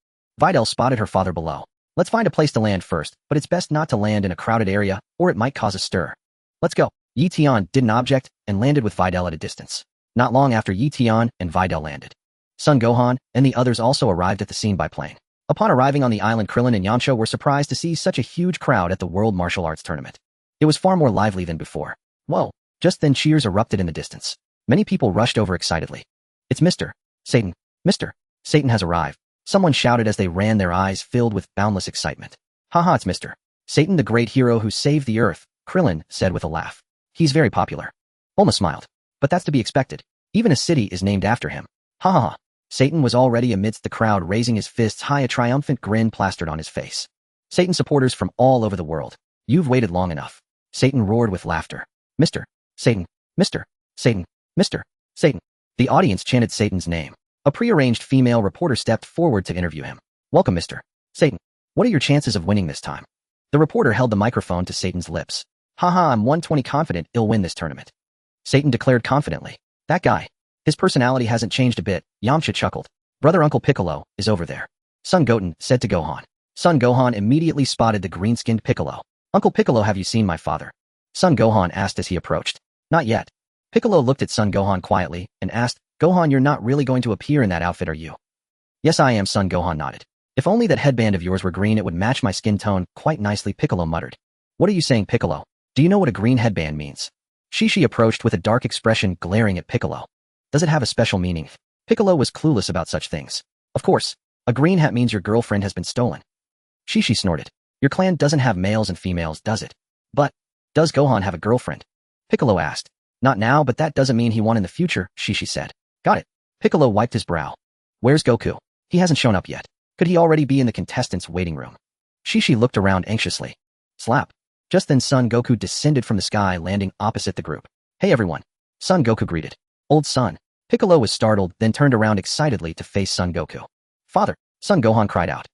Videl spotted her father below. Let's find a place to land first, but it's best not to land in a crowded area, or it might cause a stir. Let's go. Eion didn't object and landed with Videl at a distance. Not long after Eion and Videl landed, Son Gohan and the others also arrived at the scene by plane. Upon arriving on the island, Krillin and Yamcha were surprised to see such a huge crowd at the World Martial Arts Tournament. It was far more lively than before. Whoa! Just then cheers erupted in the distance. Many people rushed over excitedly. It's Mr. Satan. Mr. Satan has arrived. Someone shouted as they ran, their eyes filled with boundless excitement. Haha, it's Mr. Satan, the great hero who saved the Earth, Krillin said with a laugh. He's very popular. Bulma smiled. But that's to be expected. Even a city is named after him. Ha ha ha. Satan was already amidst the crowd, raising his fists high, a triumphant grin plastered on his face. Satan supporters from all over the world. You've waited long enough. Satan roared with laughter. Mr. Satan. Mr. Satan. Mr. Satan. The audience chanted Satan's name. A prearranged female reporter stepped forward to interview him. Welcome, Mr. Satan. What are your chances of winning this time? The reporter held the microphone to Satan's lips. Haha, I'm 120 confident he'll win this tournament. Satan declared confidently. That guy. His personality hasn't changed a bit, Yamcha chuckled. Brother Uncle Piccolo is over there. Son Goten said to Gohan. Son Gohan immediately spotted the green-skinned Piccolo. Uncle Piccolo, have you seen my father? Son Gohan asked as he approached. Not yet. Piccolo looked at Son Gohan quietly and asked, Gohan, you're not really going to appear in that outfit, are you? Yes, I am, Son Gohan nodded. If only that headband of yours were green, it would match my skin tone quite nicely, Piccolo muttered. What are you saying, Piccolo? Do you know what a green headband means? Shishi approached with a dark expression, glaring at Piccolo. Does it have a special meaning? Piccolo was clueless about such things. Of course, a green hat means your girlfriend has been stolen. Shishi snorted. Your clan doesn't have males and females, does it? But, does Gohan have a girlfriend? Piccolo asked. Not now, but that doesn't mean he won in the future, Shishi said. Got it. Piccolo wiped his brow. Where's Goku? He hasn't shown up yet. Could he already be in the contestants' waiting room? Shishi looked around anxiously. Slap. Just then Son Goku descended from the sky, landing opposite the group. Hey everyone. Son Goku greeted. Old son. Piccolo was startled, then turned around excitedly to face Son Goku. Father. Son Gohan cried out.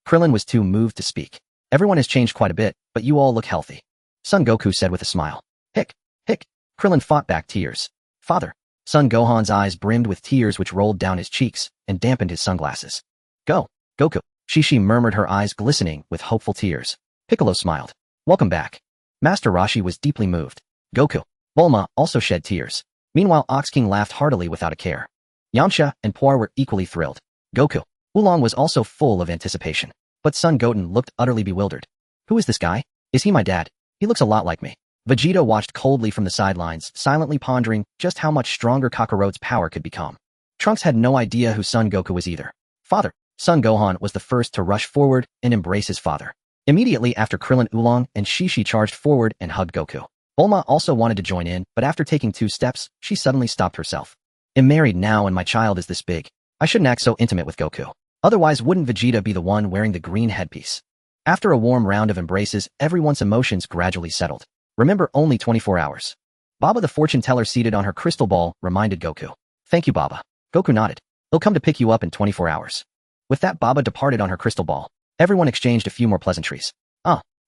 Krillin was too moved to speak. Everyone has changed quite a bit, but you all look healthy. Son Goku said with a smile. Hick. Hick. Krillin fought back tears. Father. Son Gohan's eyes brimmed with tears which rolled down his cheeks and dampened his sunglasses. Go. Goku. Shishi murmured, her eyes glistening with hopeful tears. Piccolo smiled. Welcome back. Master Roshi was deeply moved. Goku. Bulma also shed tears. Meanwhile, Ox King laughed heartily without a care. Yamcha and Puar were equally thrilled. Goku. Oolong was also full of anticipation. But Son Goten looked utterly bewildered. Who is this guy? Is he my dad? He looks a lot like me. Vegeta watched coldly from the sidelines, silently pondering just how much stronger Kakarot's power could become. Trunks had no idea who Son Goku was either. Father. Son Gohan was the first to rush forward and embrace his father. Immediately after, Krillin, Oolong, and Shishi charged forward and hugged Goku. Bulma also wanted to join in, but after taking 2 steps, she suddenly stopped herself. I'm married now and my child is this big. I shouldn't act so intimate with Goku. Otherwise, wouldn't Vegeta be the one wearing the green headpiece? After a warm round of embraces, everyone's emotions gradually settled. Remember, only 24 hours. Baba the fortune teller seated on her crystal ball reminded Goku. Thank you, Baba. Goku nodded. He'll come to pick you up in 24 hours. With that, Baba departed on her crystal ball. Everyone exchanged a few more pleasantries.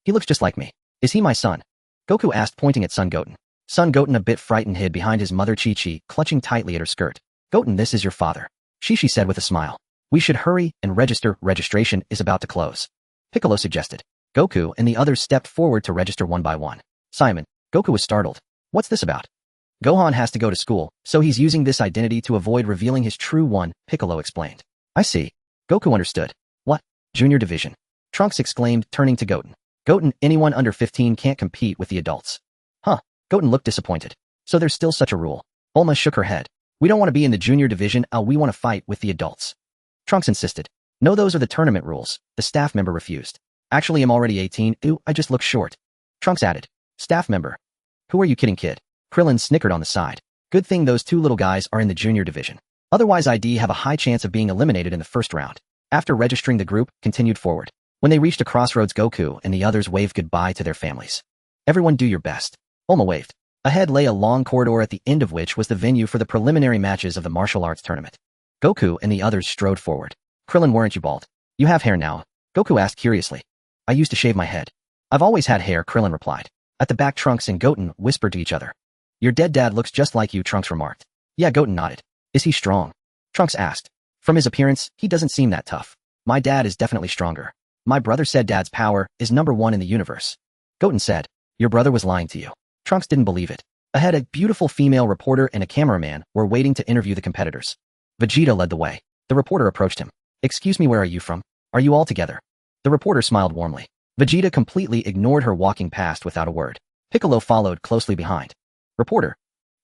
He looks just like me. Is he my son? Goku asked, pointing at Son Goten. Son Goten, a bit frightened, hid behind his mother Chi-Chi, clutching tightly at her skirt. Goten, this is your father. Shishi said with a smile. We should hurry and register. Registration is about to close. Piccolo suggested. Goku and the others stepped forward to register one by one. Saiyaman. Goku was startled. What's this about? Gohan has to go to school, so he's using this identity to avoid revealing his true one, Piccolo explained. I see. Goku understood. What? Junior division. Trunks exclaimed, turning to Goten. Goten, anyone under 15 can't compete with the adults. Goten looked disappointed. So there's still such a rule. Bulma shook her head. We don't want to be in the junior division, we want to fight with the adults. Trunks insisted. No, those are the tournament rules. The staff member refused. Actually, I'm already 18. I just look short. Trunks added. Staff member. Who are you kidding, kid? Krillin snickered on the side. Good thing those 2 little guys are in the junior division. Otherwise, I'd have a high chance of being eliminated in the first round. After registering, the group continued forward. When they reached a crossroads, Goku and the others waved goodbye to their families. Everyone do your best. Bulma waved. Ahead lay a long corridor at the end of which was the venue for the preliminary matches of the martial arts tournament. Goku and the others strode forward. Krillin, weren't you bald? You have hair now? Goku asked curiously. I used to shave my head. I've always had hair, Krillin replied. At the back, Trunks and Goten whispered to each other. Your dead dad looks just like you, Trunks remarked. Yeah, Goten nodded. Is he strong? Trunks asked. From his appearance, he doesn't seem that tough. My dad is definitely stronger. My brother said dad's power is #1 in the universe. Goten said. Your brother was lying to you. Trunks didn't believe it. Ahead, a beautiful female reporter and a cameraman were waiting to interview the competitors. Vegeta led the way. The reporter approached him. Excuse me, where are you from? Are you all together? The reporter smiled warmly. Vegeta completely ignored her, walking past without a word. Piccolo followed closely behind. Reporter.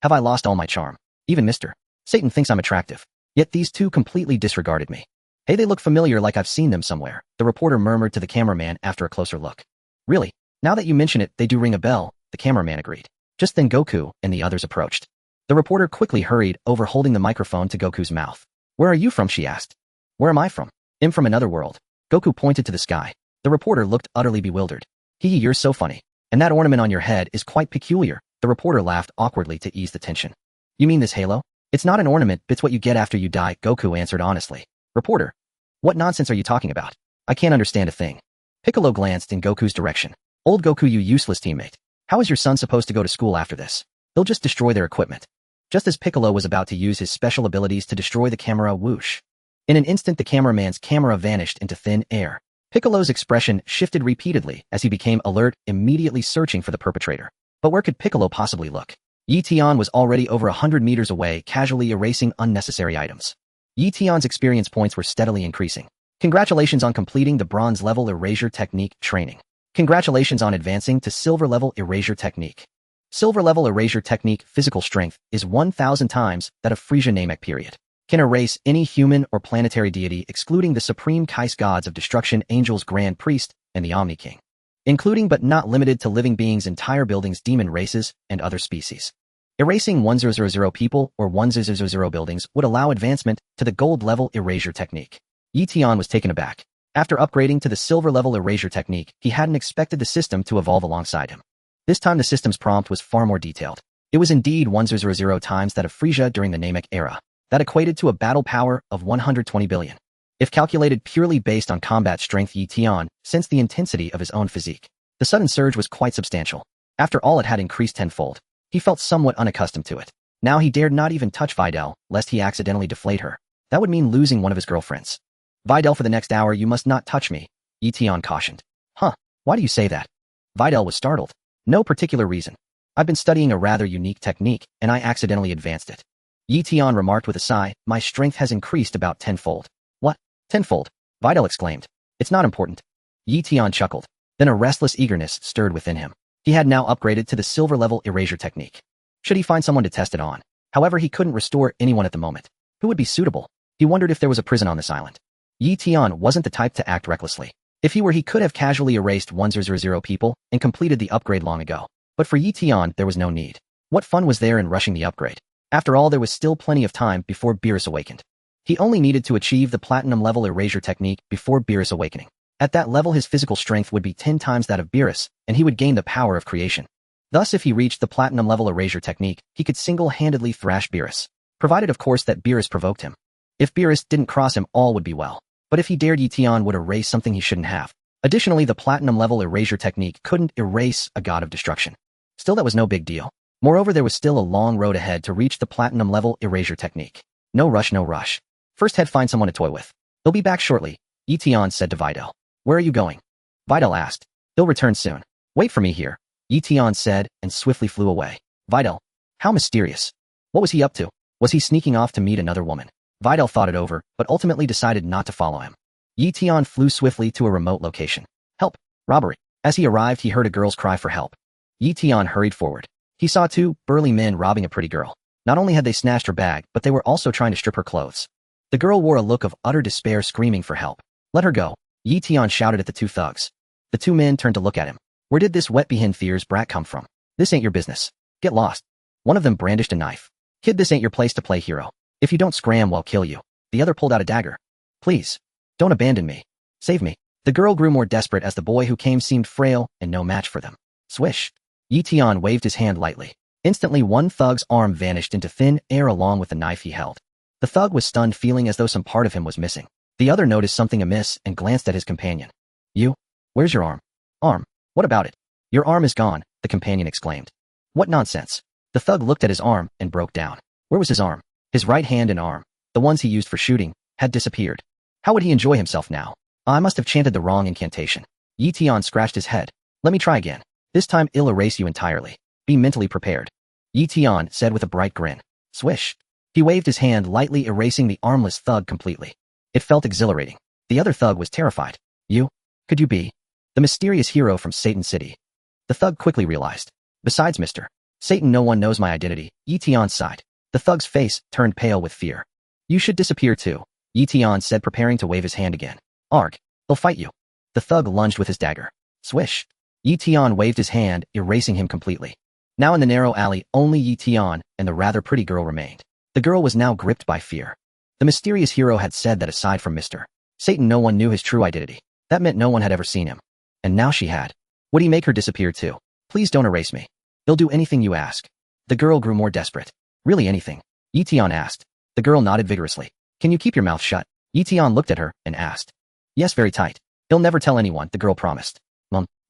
Have I lost all my charm? Even Mr. Satan thinks I'm attractive. Yet these two completely disregarded me. Hey, they look familiar, like I've seen them somewhere, the reporter murmured to the cameraman after a closer look. Really? Now that you mention it, they do ring a bell, the cameraman agreed. Just then Goku and the others approached. The reporter quickly hurried over, holding the microphone to Goku's mouth. Where are you from, she asked. Where am I from? I'm from another world. Goku pointed to the sky. The reporter looked utterly bewildered. You're so funny. And that ornament on your head is quite peculiar. The reporter laughed awkwardly to ease the tension. You mean this halo? It's not an ornament, it's what you get after you die, Goku answered honestly. Reporter. What nonsense are you talking about? I can't understand a thing. Piccolo glanced in Goku's direction. Old Goku, you useless teammate. How is your son supposed to go to school after this? They'll just destroy their equipment. Just as Piccolo was about to use his special abilities to destroy the camera, whoosh. In an instant, the cameraman's camera vanished into thin air. Piccolo's expression shifted repeatedly as he became alert, immediately searching for the perpetrator. But where could Piccolo possibly look? Eion was already over 100 meters away, casually erasing unnecessary items. Eion's experience points were steadily increasing. Congratulations on completing the bronze level erasure technique training. Congratulations on advancing to silver level erasure technique. Silver level erasure technique physical strength is 1,000 times that of Frieza Namek period. Can erase any human or planetary deity excluding the supreme Kais gods of destruction, angels, grand priest, and the Omni King. Including but not limited to living beings, entire buildings, demon races, and other species. Erasing 1000 people or 1000 buildings would allow advancement to the gold level erasure technique. Eion was taken aback. After upgrading to the silver level erasure technique, he hadn't expected the system to evolve alongside him. This time the system's prompt was far more detailed. It was indeed 1000 times that of Frieza during the Namek era. That equated to a battle power of 120 billion. If calculated purely based on combat strength, Eion sensed the intensity of his own physique. The sudden surge was quite substantial. After all, it had increased tenfold. He felt somewhat unaccustomed to it. Now he dared not even touch Videl, lest he accidentally deflate her. That would mean losing one of his girlfriends. Videl, for the next hour you must not touch me, Eion cautioned. Huh, why do you say that? Videl was startled. No particular reason. I've been studying a rather unique technique, and I accidentally advanced it. Eion remarked with a sigh, my strength has increased about tenfold. What? Tenfold? Videl exclaimed. It's not important. Eion chuckled. Then a restless eagerness stirred within him. He had now upgraded to the silver level erasure technique. Should he find someone to test it on? However, he couldn't restore anyone at the moment. Who would be suitable? He wondered if there was a prison on this island. Eion wasn't the type to act recklessly. If he were, he could have casually erased 1000 people and completed the upgrade long ago. But for Eion, there was no need. What fun was there in rushing the upgrade? After all, there was still plenty of time before Beerus awakened. He only needed to achieve the platinum level erasure technique before Beerus awakening. At that level, his physical strength would be 10 times that of Beerus, and he would gain the power of creation. Thus, if he reached the platinum level erasure technique, he could single-handedly thrash Beerus. Provided, of course, that Beerus provoked him. If Beerus didn't cross him, all would be well. But if he dared, Eion would erase something he shouldn't have. Additionally, the platinum level erasure technique couldn't erase a god of destruction. Still, that was no big deal. Moreover, there was still a long road ahead to reach the platinum level erasure technique. No rush, no rush. First, head find someone to toy with. He'll be back shortly, Eion said to Videl. Where are you going? Videl asked. He'll return soon. Wait for me here, Eion said and swiftly flew away. Videl. How mysterious. What was he up to? Was he sneaking off to meet another woman? Videl thought it over, but ultimately decided not to follow him. Eion flew swiftly to a remote location. Help! Robbery! As he arrived, he heard a girl's cry for help. Eion hurried forward. He saw two burly men robbing a pretty girl. Not only had they snatched her bag, but they were also trying to strip her clothes. The girl wore a look of utter despair, screaming for help. Let her go, Eion shouted at the two thugs. The two men turned to look at him. Where did this wet behind fears brat come from? This ain't your business. Get lost. One of them brandished a knife. Kid, this ain't your place to play hero. If you don't scram, we'll kill you. The other pulled out a dagger. Please. Don't abandon me. Save me. The girl grew more desperate as the boy who came seemed frail and no match for them. Swish. Eion waved his hand lightly. Instantly, one thug's arm vanished into thin air along with the knife he held. The thug was stunned, feeling as though some part of him was missing. The other noticed something amiss and glanced at his companion. You? Where's your arm? Arm? What about it? Your arm is gone, the companion exclaimed. What nonsense. The thug looked at his arm and broke down. Where was his arm? His right hand and arm, the ones he used for shooting, had disappeared. How would he enjoy himself now? I must have chanted the wrong incantation. Eion scratched his head. Let me try again. This time I'll erase you entirely. Be mentally prepared. Eion said with a bright grin. Swish. He waved his hand, lightly erasing the armless thug completely. It felt exhilarating. The other thug was terrified. You? Could you be the mysterious hero from Satan City? The thug quickly realized. Besides Mr. Satan, no one knows my identity. Eion sighed. The thug's face turned pale with fear. You should disappear too, Eion said, preparing to wave his hand again. Arg. They'll fight you. The thug lunged with his dagger. Swish. Eion waved his hand, erasing him completely. Now in the narrow alley, only Eion and the rather pretty girl remained. The girl was now gripped by fear. The mysterious hero had said that aside from Mr. Satan, no one knew his true identity. That meant no one had ever seen him. And now she had. Would he make her disappear too? Please don't erase me. He'll do anything you ask. The girl grew more desperate. Really anything? Eion asked. The girl nodded vigorously. Can you keep your mouth shut? Eion looked at her and asked. Yes, very tight. He'll never tell anyone, the girl promised.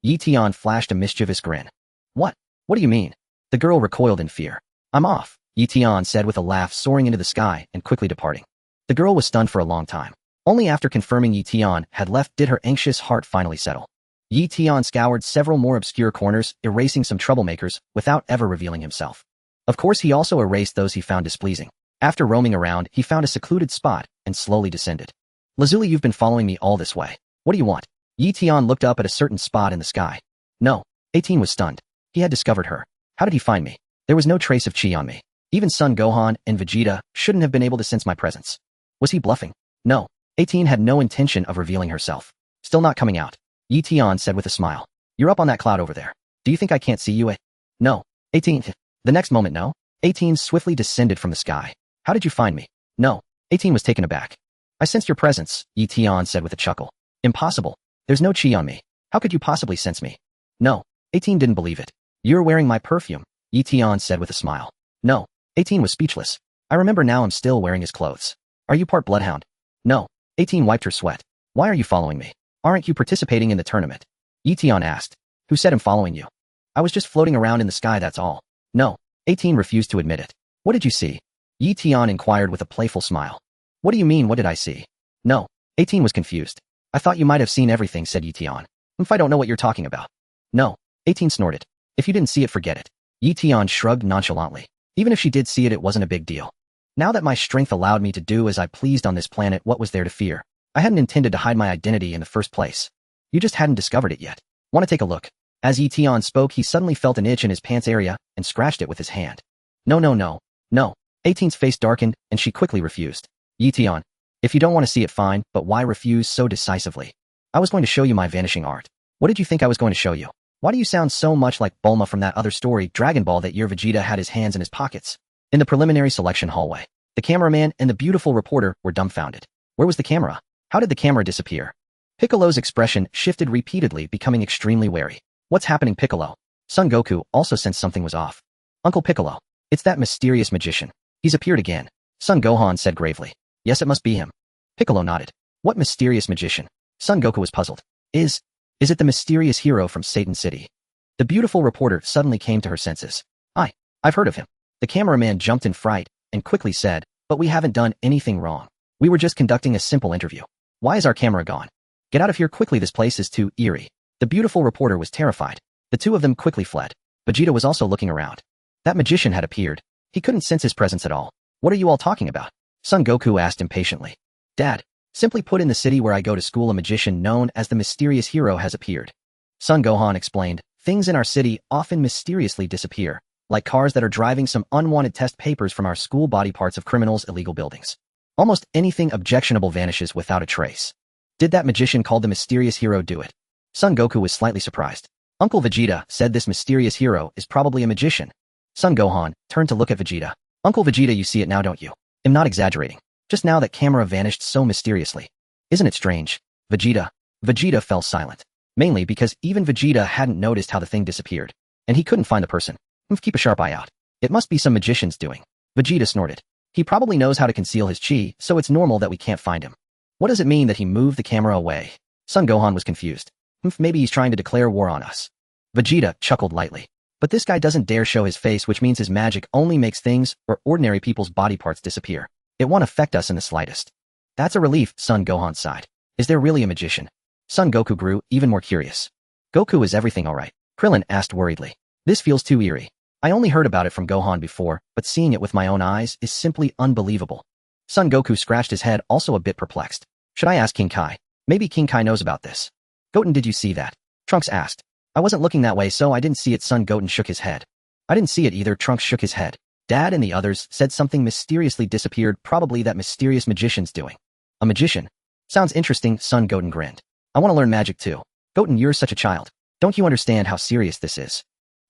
Eion flashed a mischievous grin. What? What do you mean? The girl recoiled in fear. I'm off, Eion said with a laugh, soaring into the sky and quickly departing. The girl was stunned for a long time. Only after confirming Eion had left did her anxious heart finally settle. Eion scoured several more obscure corners, erasing some troublemakers without ever revealing himself. Of course, he also erased those he found displeasing. After roaming around, he found a secluded spot and slowly descended. Lazuli, you've been following me all this way. What do you want? Eion looked up at a certain spot in the sky. No. Eion was stunned. He had discovered her. How did he find me? There was no trace of chi on me. Even Son Gohan and Vegeta shouldn't have been able to sense my presence. Was he bluffing? No. Eion had no intention of revealing herself. Still not coming out. Eion said with a smile. You're up on that cloud over there. Do you think I can't see you? No. Eion. The next moment, no. Eion swiftly descended from the sky. How did you find me? No. Eion was taken aback. I sensed your presence, Eion said with a chuckle. Impossible. There's no chi on me. How could you possibly sense me? No. Eion didn't believe it. You're wearing my perfume, Eion said with a smile. No. Eion was speechless. I remember now, I'm still wearing his clothes. Are you part bloodhound? No. Eion wiped her sweat. Why are you following me? Aren't you participating in the tournament? Eion asked. Who said I'm following you? I was just floating around in the sky, that's all. No. Eion refused to admit it. What did you see? Eion inquired with a playful smile. What do you mean, what did I see? No. Eion was confused. I thought you might have seen everything, said Eion. If I don't know what you're talking about. No. Eion snorted. If you didn't see it, forget it. Eion shrugged nonchalantly. Even if she did see it, it wasn't a big deal. Now that my strength allowed me to do as I pleased on this planet, what was there to fear? I hadn't intended to hide my identity in the first place. You just hadn't discovered it yet. Want to take a look? As Eion spoke, he suddenly felt an itch in his pants area and scratched it with his hand. No. No. Eiton's face darkened and she quickly refused. Eion, if you don't want to see it, fine, but why refuse so decisively? I was going to show you my vanishing art. What did you think I was going to show you? Why do you sound so much like Bulma from that other story, Dragon Ball, that year Vegeta had his hands in his pockets? In the preliminary selection hallway, the cameraman and the beautiful reporter were dumbfounded. Where was the camera? How did the camera disappear? Piccolo's expression shifted repeatedly, becoming extremely wary. What's happening, Piccolo? Son Goku also sensed something was off. Uncle Piccolo. It's that mysterious magician. He's appeared again. Son Gohan said gravely. Yes, it must be him. Piccolo nodded. What mysterious magician? Son Goku was puzzled. Is it the mysterious hero from Satan City? The beautiful reporter suddenly came to her senses. I've heard of him. The cameraman jumped in fright and quickly said, but we haven't done anything wrong. We were just conducting a simple interview. Why is our camera gone? Get out of here quickly, this place is too eerie. The beautiful reporter was terrified. The two of them quickly fled. Vegeta was also looking around. That magician had appeared. He couldn't sense his presence at all. What are you all talking about? Son Goku asked impatiently. Dad, simply put, in the city where I go to school, a magician known as the mysterious hero has appeared. Son Gohan explained, things in our city often mysteriously disappear, like cars that are driving some unwanted test papers from our school, body parts of criminals, illegal buildings. Almost anything objectionable vanishes without a trace. Did that magician called the mysterious hero do it? Son Goku was slightly surprised. Uncle Vegeta said this mysterious hero is probably a magician. Son Gohan turned to look at Vegeta. Uncle Vegeta, you see it now, don't you? I'm not exaggerating. Just now that camera vanished so mysteriously. Isn't it strange? Vegeta fell silent. Mainly because even Vegeta hadn't noticed how the thing disappeared. And he couldn't find the person. Keep a sharp eye out. It must be some magician's doing. Vegeta snorted. He probably knows how to conceal his chi, so it's normal that we can't find him. What does it mean that he moved the camera away? Son Gohan was confused. Maybe he's trying to declare war on us. Vegeta chuckled lightly. But this guy doesn't dare show his face, which means his magic only makes things or ordinary people's body parts disappear. It won't affect us in the slightest. That's a relief, Son Gohan sighed. Is there really a magician? Son Goku grew even more curious. Goku, is everything alright? Krillin asked worriedly. This feels too eerie. I only heard about it from Gohan before, but seeing it with my own eyes is simply unbelievable. Son Goku scratched his head, also a bit perplexed. Should I ask King Kai? Maybe King Kai knows about this. Goten, did you see that? Trunks asked. I wasn't looking that way, so I didn't see it. Son Goten shook his head. I didn't see it either. Trunks shook his head. Dad and the others said something mysteriously disappeared, probably that mysterious magician's doing. A magician? Sounds interesting, Son Goten grinned. I want to learn magic too. Goten, you're such a child. Don't you understand how serious this is?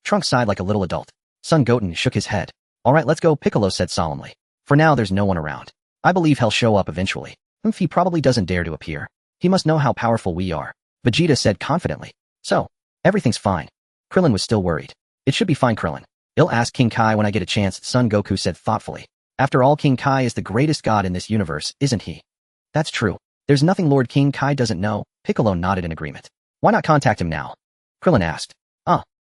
Trunks sighed like a little adult. Son Goten shook his head. Alright, let's go, Piccolo said solemnly. For now, there's no one around. I believe he'll show up eventually. He probably doesn't dare to appear. He must know how powerful we are. Vegeta said confidently. So, everything's fine. Krillin was still worried. It should be fine, Krillin. I'll ask King Kai when I get a chance, Son Goku said thoughtfully. After all, King Kai is the greatest god in this universe, isn't he? That's true. There's nothing Lord King Kai doesn't know. Piccolo nodded in agreement. Why not contact him now? Krillin asked.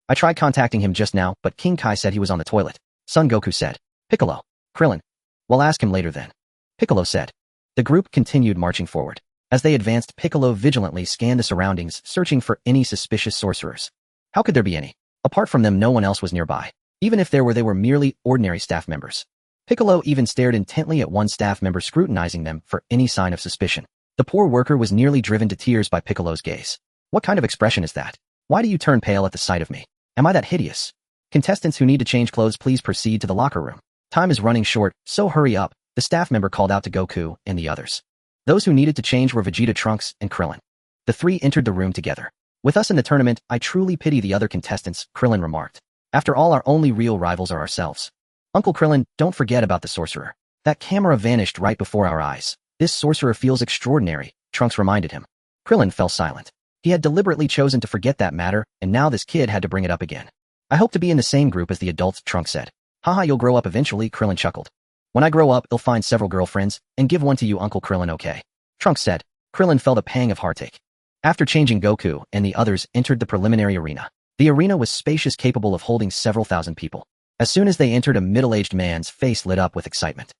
I tried contacting him just now, but King Kai said he was on the toilet. Son Goku said. Piccolo. Krillin. We'll ask him later then. Piccolo said. The group continued marching forward. As they advanced, Piccolo vigilantly scanned the surroundings, searching for any suspicious sorcerers. How could there be any? Apart from them, no one else was nearby. Even if there were, they were merely ordinary staff members. Piccolo even stared intently at one staff member, scrutinizing them for any sign of suspicion. The poor worker was nearly driven to tears by Piccolo's gaze. What kind of expression is that? Why do you turn pale at the sight of me? Am I that hideous? Contestants who need to change clothes, please proceed to the locker room. Time is running short, so hurry up, the staff member called out to Goku and the others. Those who needed to change were Vegeta, Trunks, and Krillin. The three entered the room together. With us in the tournament, I truly pity the other contestants, Krillin remarked. After all, our only real rivals are ourselves. Uncle Krillin, don't forget about the sorcerer. That camera vanished right before our eyes. This sorcerer feels extraordinary, Trunks reminded him. Krillin fell silent. He had deliberately chosen to forget that matter, and now this kid had to bring it up again. I hope to be in the same group as the adults, Trunks said. Haha, you'll grow up eventually, Krillin chuckled. When I grow up, I'll find several girlfriends, and give one to you, Uncle Krillin, okay? Trunks said. Krillin felt a pang of heartache. After changing, Goku and the others entered the preliminary arena. The arena was spacious, capable of holding several thousand people. As soon as they entered, a middle-aged man's face lit up with excitement.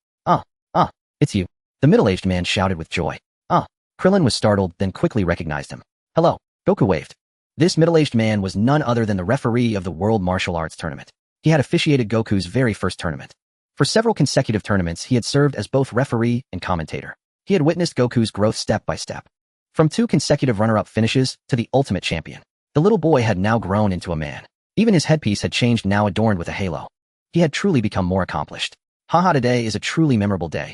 It's you. The middle-aged man shouted with joy. Krillin was startled, then quickly recognized him. Hello, Goku waved. This middle-aged man was none other than the referee of the World Martial Arts Tournament. He had officiated Goku's very first tournament. For several consecutive tournaments, he had served as both referee and commentator. He had witnessed Goku's growth step by step. From 2 consecutive runner-up finishes to the ultimate champion. The little boy had now grown into a man. Even his headpiece had changed, now adorned with a halo. He had truly become more accomplished. Haha, today is a truly memorable day.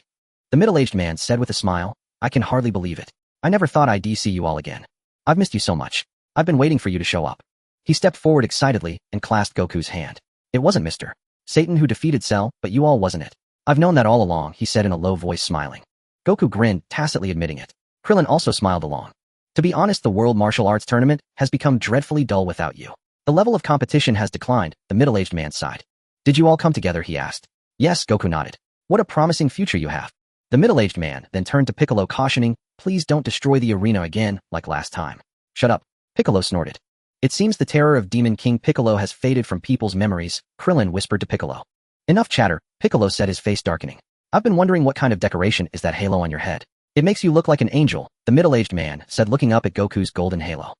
The middle-aged man said with a smile. I can hardly believe it. I never thought I'd see you all again. I've missed you so much. I've been waiting for you to show up. He stepped forward excitedly and clasped Goku's hand. It wasn't Mr. Satan who defeated Cell, but you all, wasn't it? I've known that all along, he said in a low voice, smiling. Goku grinned, tacitly admitting it. Krillin also smiled along. To be honest, the World Martial Arts Tournament has become dreadfully dull without you. The level of competition has declined, the middle-aged man sighed. Did you all come together, he asked. Yes, Goku nodded. What a promising future you have. The middle-aged man then turned to Piccolo, cautioning, please don't destroy the arena again, like last time. Shut up, Piccolo snorted. It seems the terror of Demon King Piccolo has faded from people's memories, Krillin whispered to Piccolo. Enough chatter, Piccolo said, his face darkening. I've been wondering what kind of decoration is that halo on your head. It makes you look like an angel, the middle-aged man said, looking up at Goku's golden halo.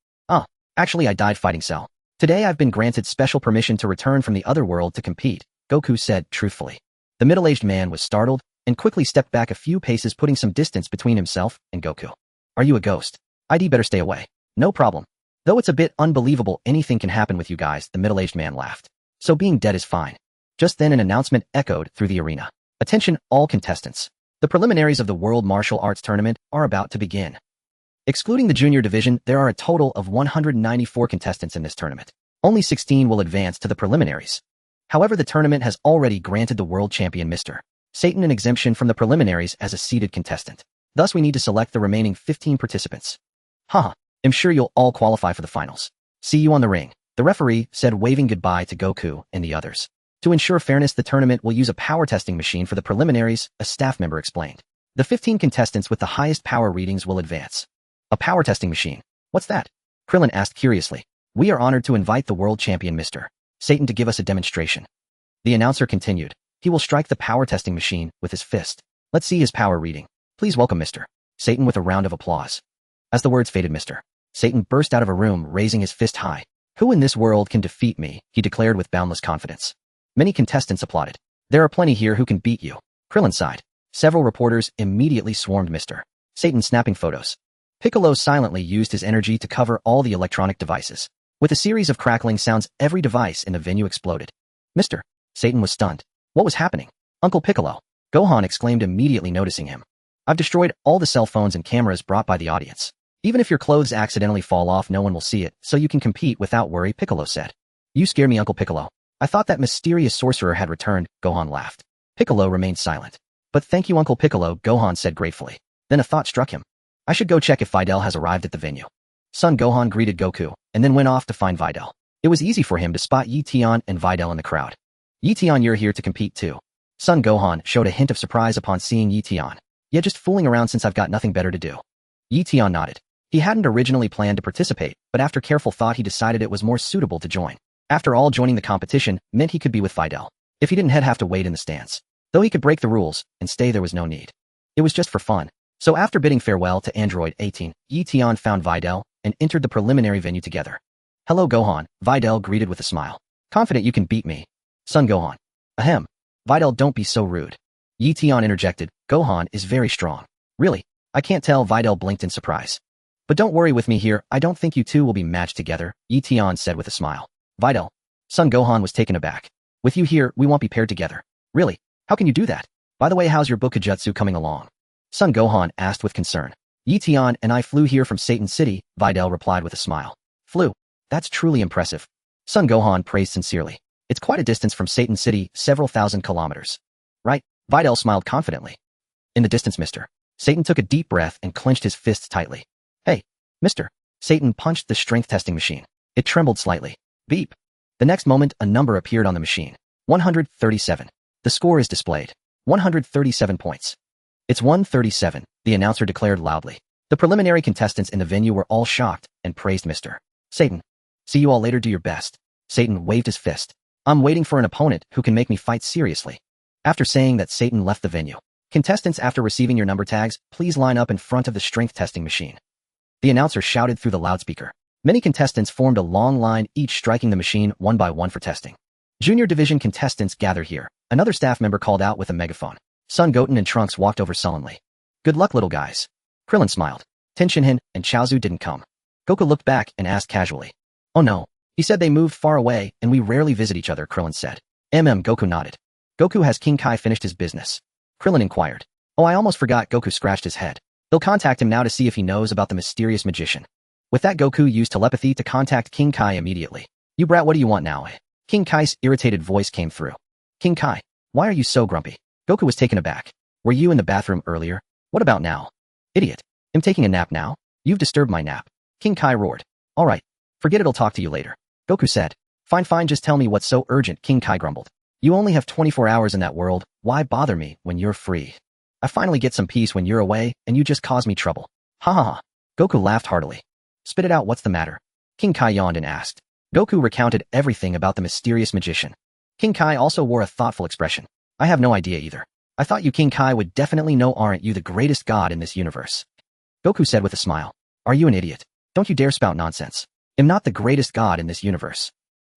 Actually I died fighting Cell. Today I've been granted special permission to return from the other world to compete, Goku said truthfully. The middle-aged man was startled and quickly stepped back a few paces, putting some distance between himself and Goku. Are you a ghost? I'd better stay away. No problem. Though it's a bit unbelievable anything can happen with you guys, the middle-aged man laughed. So being dead is fine. Just then an announcement echoed through the arena. Attention, all contestants. The preliminaries of the World Martial Arts Tournament are about to begin. Excluding the junior division, there are a total of 194 contestants in this tournament. Only 16 will advance to the preliminaries. However, the tournament has already granted the world champion Mr. Satan an exemption from the preliminaries as a seeded contestant. Thus, we need to select the remaining 15 participants. I'm sure you'll all qualify for the finals. See you on the ring, the referee said, waving goodbye to Goku and the others. To ensure fairness, the tournament will use a power testing machine for the preliminaries, a staff member explained. The 15 contestants with the highest power readings will advance. A power testing machine. What's that? Krillin asked curiously. We are honored to invite the world champion Mr. Satan to give us a demonstration. The announcer continued. He will strike the power testing machine with his fist. Let's see his power reading. Please welcome Mr. Satan with a round of applause. As the words faded, Mr. Satan burst out of a room, raising his fist high. Who in this world can defeat me? He declared with boundless confidence. Many contestants applauded. There are plenty here who can beat you. Krillin sighed. Several reporters immediately swarmed Mr. Satan, snapping photos. Piccolo silently used his energy to cover all the electronic devices. With a series of crackling sounds, every device in the venue exploded. Mr. Satan was stunned. What was happening? Uncle Piccolo. Gohan exclaimed, immediately noticing him. I've destroyed all the cell phones and cameras brought by the audience. Even if your clothes accidentally fall off, no one will see it, so you can compete without worry, Piccolo said. You scare me, Uncle Piccolo. I thought that mysterious sorcerer had returned, Gohan laughed. Piccolo remained silent. But thank you, Uncle Piccolo, Gohan said gratefully. Then a thought struck him. I should go check if Videl has arrived at the venue. Son Gohan greeted Goku, and then went off to find Videl. It was easy for him to spot Eion and Videl in the crowd. Eion, you're here to compete too. Son Gohan showed a hint of surprise upon seeing Eion. Yeah, just fooling around since I've got nothing better to do. Eion nodded. He hadn't originally planned to participate, but after careful thought he decided it was more suitable to join. After all, joining the competition meant he could be with Videl. If he didn't have to wait in the stands. Though he could break the rules and stay, there was no need. It was just for fun. So after bidding farewell to Android 18, Eion found Videl and entered the preliminary venue together. Hello Gohan, Videl greeted with a smile. Confident you can beat me? Son Gohan. Ahem. Videl, don't be so rude. Eion interjected. Gohan is very strong. Really? I can't tell, Videl blinked in surprise. But don't worry with me here, I don't think you two will be matched together, Eion said with a smile. Videl. Son Gohan was taken aback. With you here, we won't be paired together. Really? How can you do that? By the way, how's your Bukujutsu coming along? Son Gohan asked with concern. Eion and I flew here from Satan City, Videl replied with a smile. Flew? That's truly impressive. Son Gohan praised sincerely. It's quite a distance from Satan City, several thousand kilometers. Right? Videl smiled confidently. In the distance, Mr. Satan took a deep breath and clenched his fists tightly. Hey, Mr. Satan punched the strength testing machine. It trembled slightly. Beep. The next moment, a number appeared on the machine. 137. The score is displayed. 137 points. It's 137, the announcer declared loudly. The preliminary contestants in the venue were all shocked and praised Mr. Satan. See you all later, do your best. Satan waved his fist. I'm waiting for an opponent who can make me fight seriously. After saying that, Satan left the venue. Contestants, after receiving your number tags, please line up in front of the strength testing machine. The announcer shouted through the loudspeaker. Many contestants formed a long line, each striking the machine one by one for testing. Junior division contestants gather here. Another staff member called out with a megaphone. Son Goten and Trunks walked over sullenly. Good luck, little guys. Krillin smiled. Tenshinhan and Chaozu didn't come. Goku looked back and asked casually. Oh no. He said they moved far away and we rarely visit each other, Krillin said. Goku nodded. Goku, has King Kai finished his business? Krillin inquired. Oh, I almost forgot, Goku scratched his head. They'll contact him now to see if he knows about the mysterious magician. With that, Goku used telepathy to contact King Kai immediately. You brat, what do you want now, eh? King Kai's irritated voice came through. King Kai, why are you so grumpy? Goku was taken aback. Were you in the bathroom earlier? What about now? Idiot. I'm taking a nap now? You've disturbed my nap. King Kai roared. All right. Forget it, I'll talk to you later. Goku said. Fine, just tell me what's so urgent, King Kai grumbled. You only have 24 hours in that world, why bother me when you're free? I finally get some peace when you're away, and you just cause me trouble. Ha ha ha. Goku laughed heartily. Spit it out, what's the matter? King Kai yawned and asked. Goku recounted everything about the mysterious magician. King Kai also wore a thoughtful expression. I have no idea either. I thought you, King Kai, would definitely know. Aren't you the greatest god in this universe? Goku said with a smile. Are you an idiot? Don't you dare spout nonsense. I'm not the greatest god in this universe.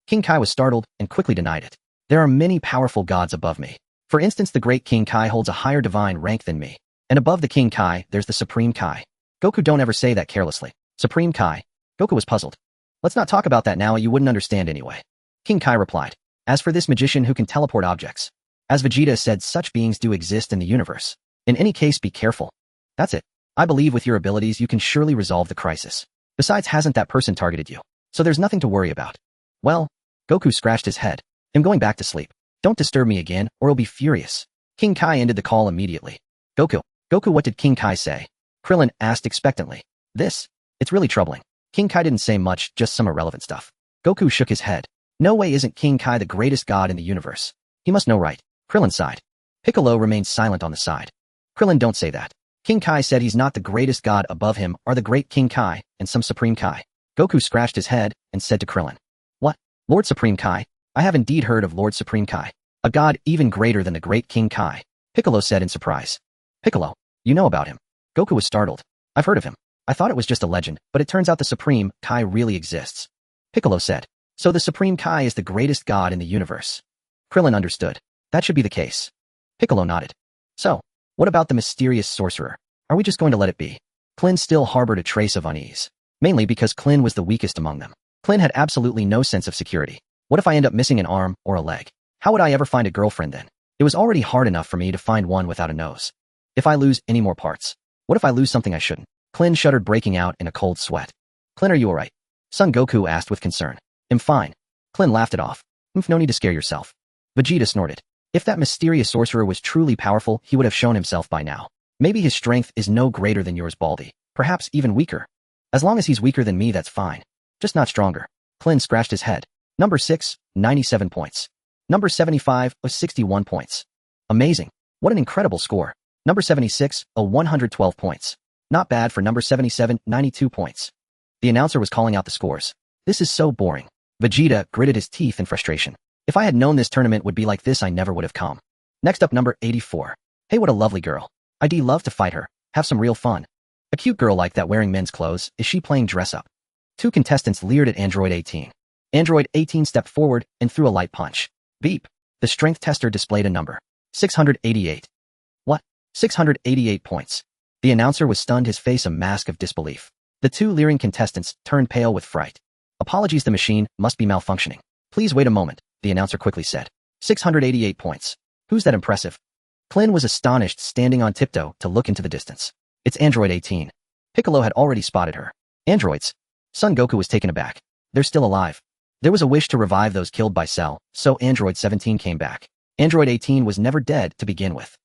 King Kai was startled and quickly denied it. There are many powerful gods above me. For instance, the great King Kai holds a higher divine rank than me. And above the King Kai, there's the Supreme Kai. Goku, don't ever say that carelessly. Supreme Kai. Goku was puzzled. Let's not talk about that now, you wouldn't understand anyway. King Kai replied. As for this magician who can teleport objects. As Vegeta said, such beings do exist in the universe. In any case, be careful. That's it. I believe with your abilities you can surely resolve the crisis. Besides, hasn't that person targeted you? So there's nothing to worry about. Well, Goku scratched his head. I'm going back to sleep. Don't disturb me again, or I'll be furious. King Kai ended the call immediately. Goku, what did King Kai say? Krillin asked expectantly. This? It's really troubling. King Kai didn't say much, just some irrelevant stuff. Goku shook his head. No way, isn't King Kai the greatest god in the universe? He must know, right? Krillin sighed. Piccolo remained silent on the side. Krillin, don't say that. King Kai said he's not the greatest god. Above him are the great King Kai and some Supreme Kai. Goku scratched his head and said to Krillin, "What? Lord Supreme Kai? I have indeed heard of Lord Supreme Kai. A god even greater than the great King Kai." Piccolo said in surprise. Piccolo, you know about him? Goku was startled. I've heard of him. I thought it was just a legend, but it turns out the Supreme Kai really exists. Piccolo said, so the Supreme Kai is the greatest god in the universe. Krillin understood. That should be the case. Piccolo nodded. So, what about the mysterious sorcerer? Are we just going to let it be? Klin still harbored a trace of unease. Mainly because Klin was the weakest among them. Klin had absolutely no sense of security. What if I end up missing an arm or a leg? How would I ever find a girlfriend then? It was already hard enough for me to find one without a nose. If I lose any more parts, what if I lose something I shouldn't? Klin shuddered, breaking out in a cold sweat. Klin, are you alright? Son Goku asked with concern. I'm fine. Klin laughed it off. No need to scare yourself. Vegeta snorted. If that mysterious sorcerer was truly powerful, he would have shown himself by now. Maybe his strength is no greater than yours, Baldy. Perhaps even weaker. As long as he's weaker than me, that's fine. Just not stronger. Klin scratched his head. Number 6, 97 points. Number 75, 61 points. Amazing. What an incredible score. Number 76, 112 points. Not bad for number 77, 92 points. The announcer was calling out the scores. This is so boring. Vegeta gritted his teeth in frustration. If I had known this tournament would be like this, I never would have come. Next up, number 84. Hey, what a lovely girl. I'd love to fight her. Have some real fun. A cute girl like that wearing men's clothes. Is she playing dress up? Two contestants leered at Android 18. Android 18 stepped forward and threw a light punch. Beep. The strength tester displayed a number. 688. What? 688 points. The announcer was stunned, his face a mask of disbelief. The two leering contestants turned pale with fright. Apologies, the machine must be malfunctioning. Please wait a moment, the announcer quickly said. 688 points. Who's that impressive? Klin was astonished, standing on tiptoe to look into the distance. It's Android 18. Piccolo had already spotted her. Androids? Son Goku was taken aback. They're still alive. There was a wish to revive those killed by Cell, so Android 17 came back. Android 18 was never dead to begin with.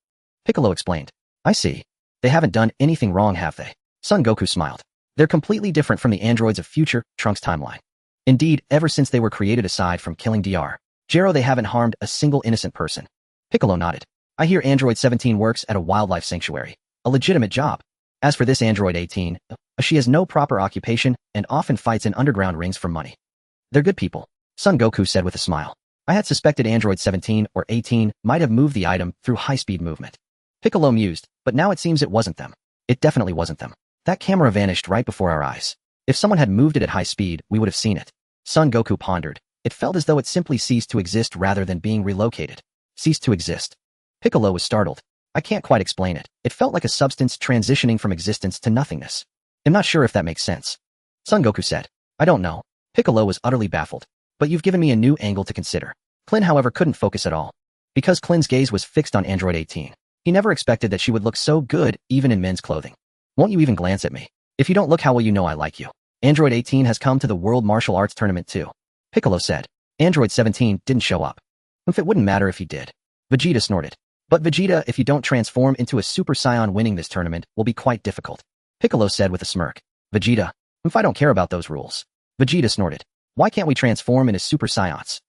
Piccolo explained. I see. They haven't done anything wrong, have they? Son Goku smiled. They're completely different from the androids of future Trunks' timeline. Indeed, ever since they were created, aside from killing Dr. Gero, they haven't harmed a single innocent person. Piccolo nodded. I hear Android 17 works at a wildlife sanctuary. A legitimate job. As for this Android 18, she has no proper occupation and often fights in underground rings for money. They're good people, Son Goku said with a smile. I had suspected Android 17 or 18 might have moved the item through high-speed movement. Piccolo mused, but now it seems it wasn't them. It definitely wasn't them. That camera vanished right before our eyes. If someone had moved it at high speed, we would have seen it. Son Goku pondered. It felt as though it simply ceased to exist rather than being relocated. Ceased to exist. Piccolo was startled. I can't quite explain it. It felt like a substance transitioning from existence to nothingness. I'm not sure if that makes sense. Son Goku said. I don't know. Piccolo was utterly baffled. But you've given me a new angle to consider. Klin, however, couldn't focus at all. Because Klin's gaze was fixed on Android 18. He never expected that she would look so good, even in men's clothing. Won't you even glance at me? If you don't look, how will you know I like you? Android 18 has come to the World Martial Arts Tournament too. Piccolo said. Android 17 didn't show up. If it wouldn't matter if he did. Vegeta snorted. But Vegeta, if you don't transform into a Super Saiyan, winning this tournament will be quite difficult. Piccolo said with a smirk. Vegeta, if I don't care about those rules. Vegeta snorted. Why can't we transform into Super Saiyans?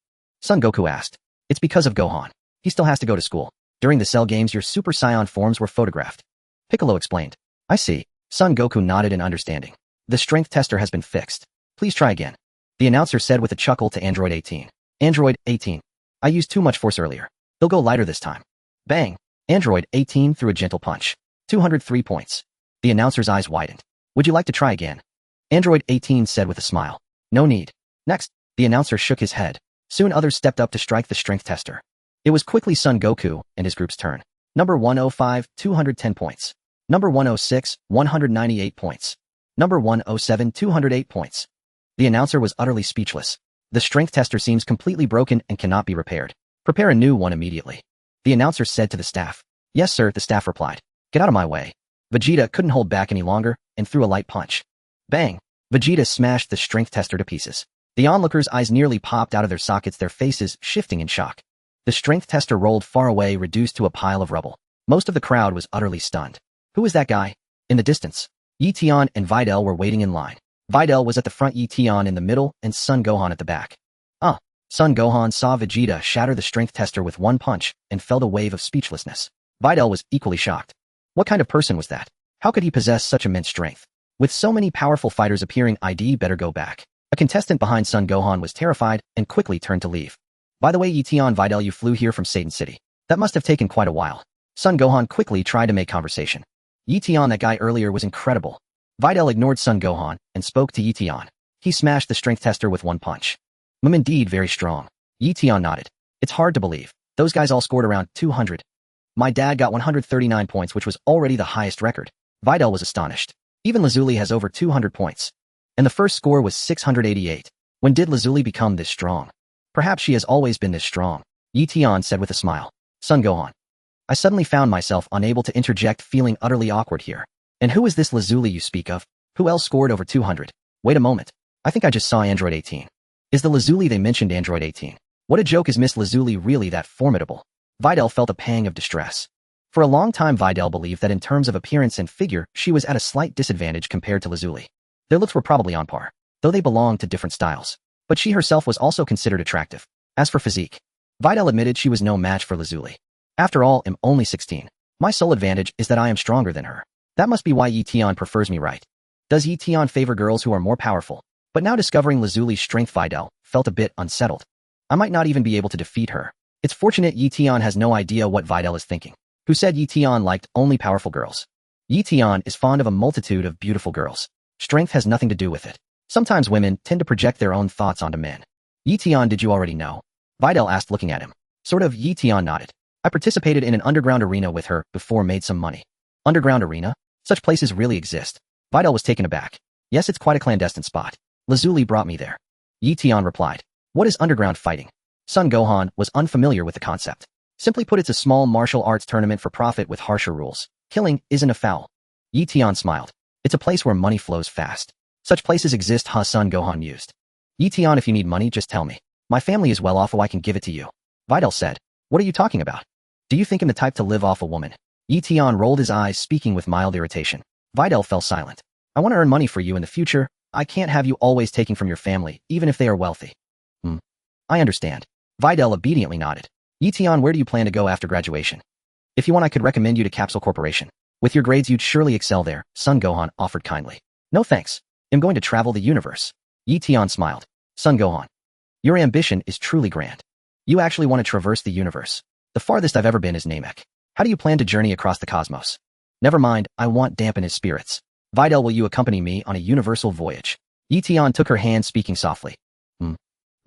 Son Goku asked. It's because of Gohan. He still has to go to school. During the Cell games, your Super Saiyan forms were photographed. Piccolo explained. I see. Son Goku nodded in understanding. The strength tester has been fixed. Please try again. The announcer said with a chuckle to Android 18. Android 18. I used too much force earlier. They'll go lighter this time. Bang. Android 18 threw a gentle punch. 203 points. The announcer's eyes widened. Would you like to try again? Android 18 said with a smile. No need. Next. The announcer shook his head. Soon others stepped up to strike the strength tester. It was quickly Son Goku and his group's turn. Number 105, 210 points. Number 106, 198 points. Number 107, 208 points. The announcer was utterly speechless. The strength tester seems completely broken and cannot be repaired. Prepare a new one immediately. The announcer said to the staff. Yes, sir, the staff replied. Get out of my way. Vegeta couldn't hold back any longer and threw a light punch. Bang! Vegeta smashed the strength tester to pieces. The onlookers' eyes nearly popped out of their sockets, their faces shifting in shock. The strength tester rolled far away, reduced to a pile of rubble. Most of the crowd was utterly stunned. Who was that guy? In the distance, Eion and Videl were waiting in line. Videl was at the front, Eion in the middle, and Son Gohan at the back. Son Gohan saw Vegeta shatter the strength tester with one punch and felt a wave of speechlessness. Videl was equally shocked. What kind of person was that? How could he possess such immense strength? With so many powerful fighters appearing, I'd better go back. A contestant behind Son Gohan was terrified and quickly turned to leave. By the way, Eion Videl, you flew here from Satan City. That must have taken quite a while. Son Gohan quickly tried to make conversation. Eion, that guy earlier was incredible. Videl ignored Son Gohan and spoke to Eion. He smashed the strength tester with one punch. Indeed very strong. Eion nodded. It's hard to believe. Those guys all scored around 200. My dad got 139 points, which was already the highest record. Videl was astonished. Even Lazuli has over 200 points. And the first score was 688. When did Lazuli become this strong? Perhaps she has always been this strong. Eion said with a smile. Son Gohan. I suddenly found myself unable to interject, feeling utterly awkward here. And who is this Lazuli you speak of? Who else scored over 200? Wait a moment. I think I just saw Android 18. Is the Lazuli they mentioned Android 18? What a joke, is Miss Lazuli really that formidable? Videl felt a pang of distress. For a long time Videl believed that in terms of appearance and figure, she was at a slight disadvantage compared to Lazuli. Their looks were probably on par, though they belonged to different styles. But she herself was also considered attractive. As for physique, Videl admitted she was no match for Lazuli. After all, I'm only 16. My sole advantage is that I am stronger than her. That must be why Eion prefers me, right? Does Eion favor girls who are more powerful? But now discovering Lazuli's strength, Videl felt a bit unsettled. I might not even be able to defeat her. It's fortunate Eion has no idea what Videl is thinking. Who said Eion liked only powerful girls? Eion is fond of a multitude of beautiful girls. Strength has nothing to do with it. Sometimes women tend to project their own thoughts onto men. Eion, did you already know? Videl asked, looking at him. Sort of. Eion nodded. I participated in an underground arena with her before, made some money. Underground arena? Such places really exist. Videl was taken aback. Yes, it's quite a clandestine spot. Lazuli brought me there. Eion replied. What is underground fighting? Son Gohan was unfamiliar with the concept. Simply put, it's a small martial arts tournament for profit with harsher rules. Killing isn't a foul. Eion smiled. It's a place where money flows fast. Such places exist, huh? Son Gohan mused. Eion, if you need money, just tell me. My family is well off, so I can give it to you. Videl said. What are you talking about? Do you think I'm the type to live off a woman? Eion rolled his eyes, speaking with mild irritation. Videl fell silent. I want to earn money for you in the future. I can't have you always taking from your family, even if they are wealthy. I understand. Videl obediently nodded. Eion, where do you plan to go after graduation? If you want, I could recommend you to Capsule Corporation. With your grades, you'd surely excel there, Son Gohan offered kindly. No thanks. I'm going to travel the universe. Eion smiled. Son Gohan. Your ambition is truly grand. You actually want to traverse the universe. The farthest I've ever been is Namek. How do you plan to journey across the cosmos? Never mind, I won't dampen his spirits. Videl, will you accompany me on a universal voyage? Eion took her hand, speaking softly.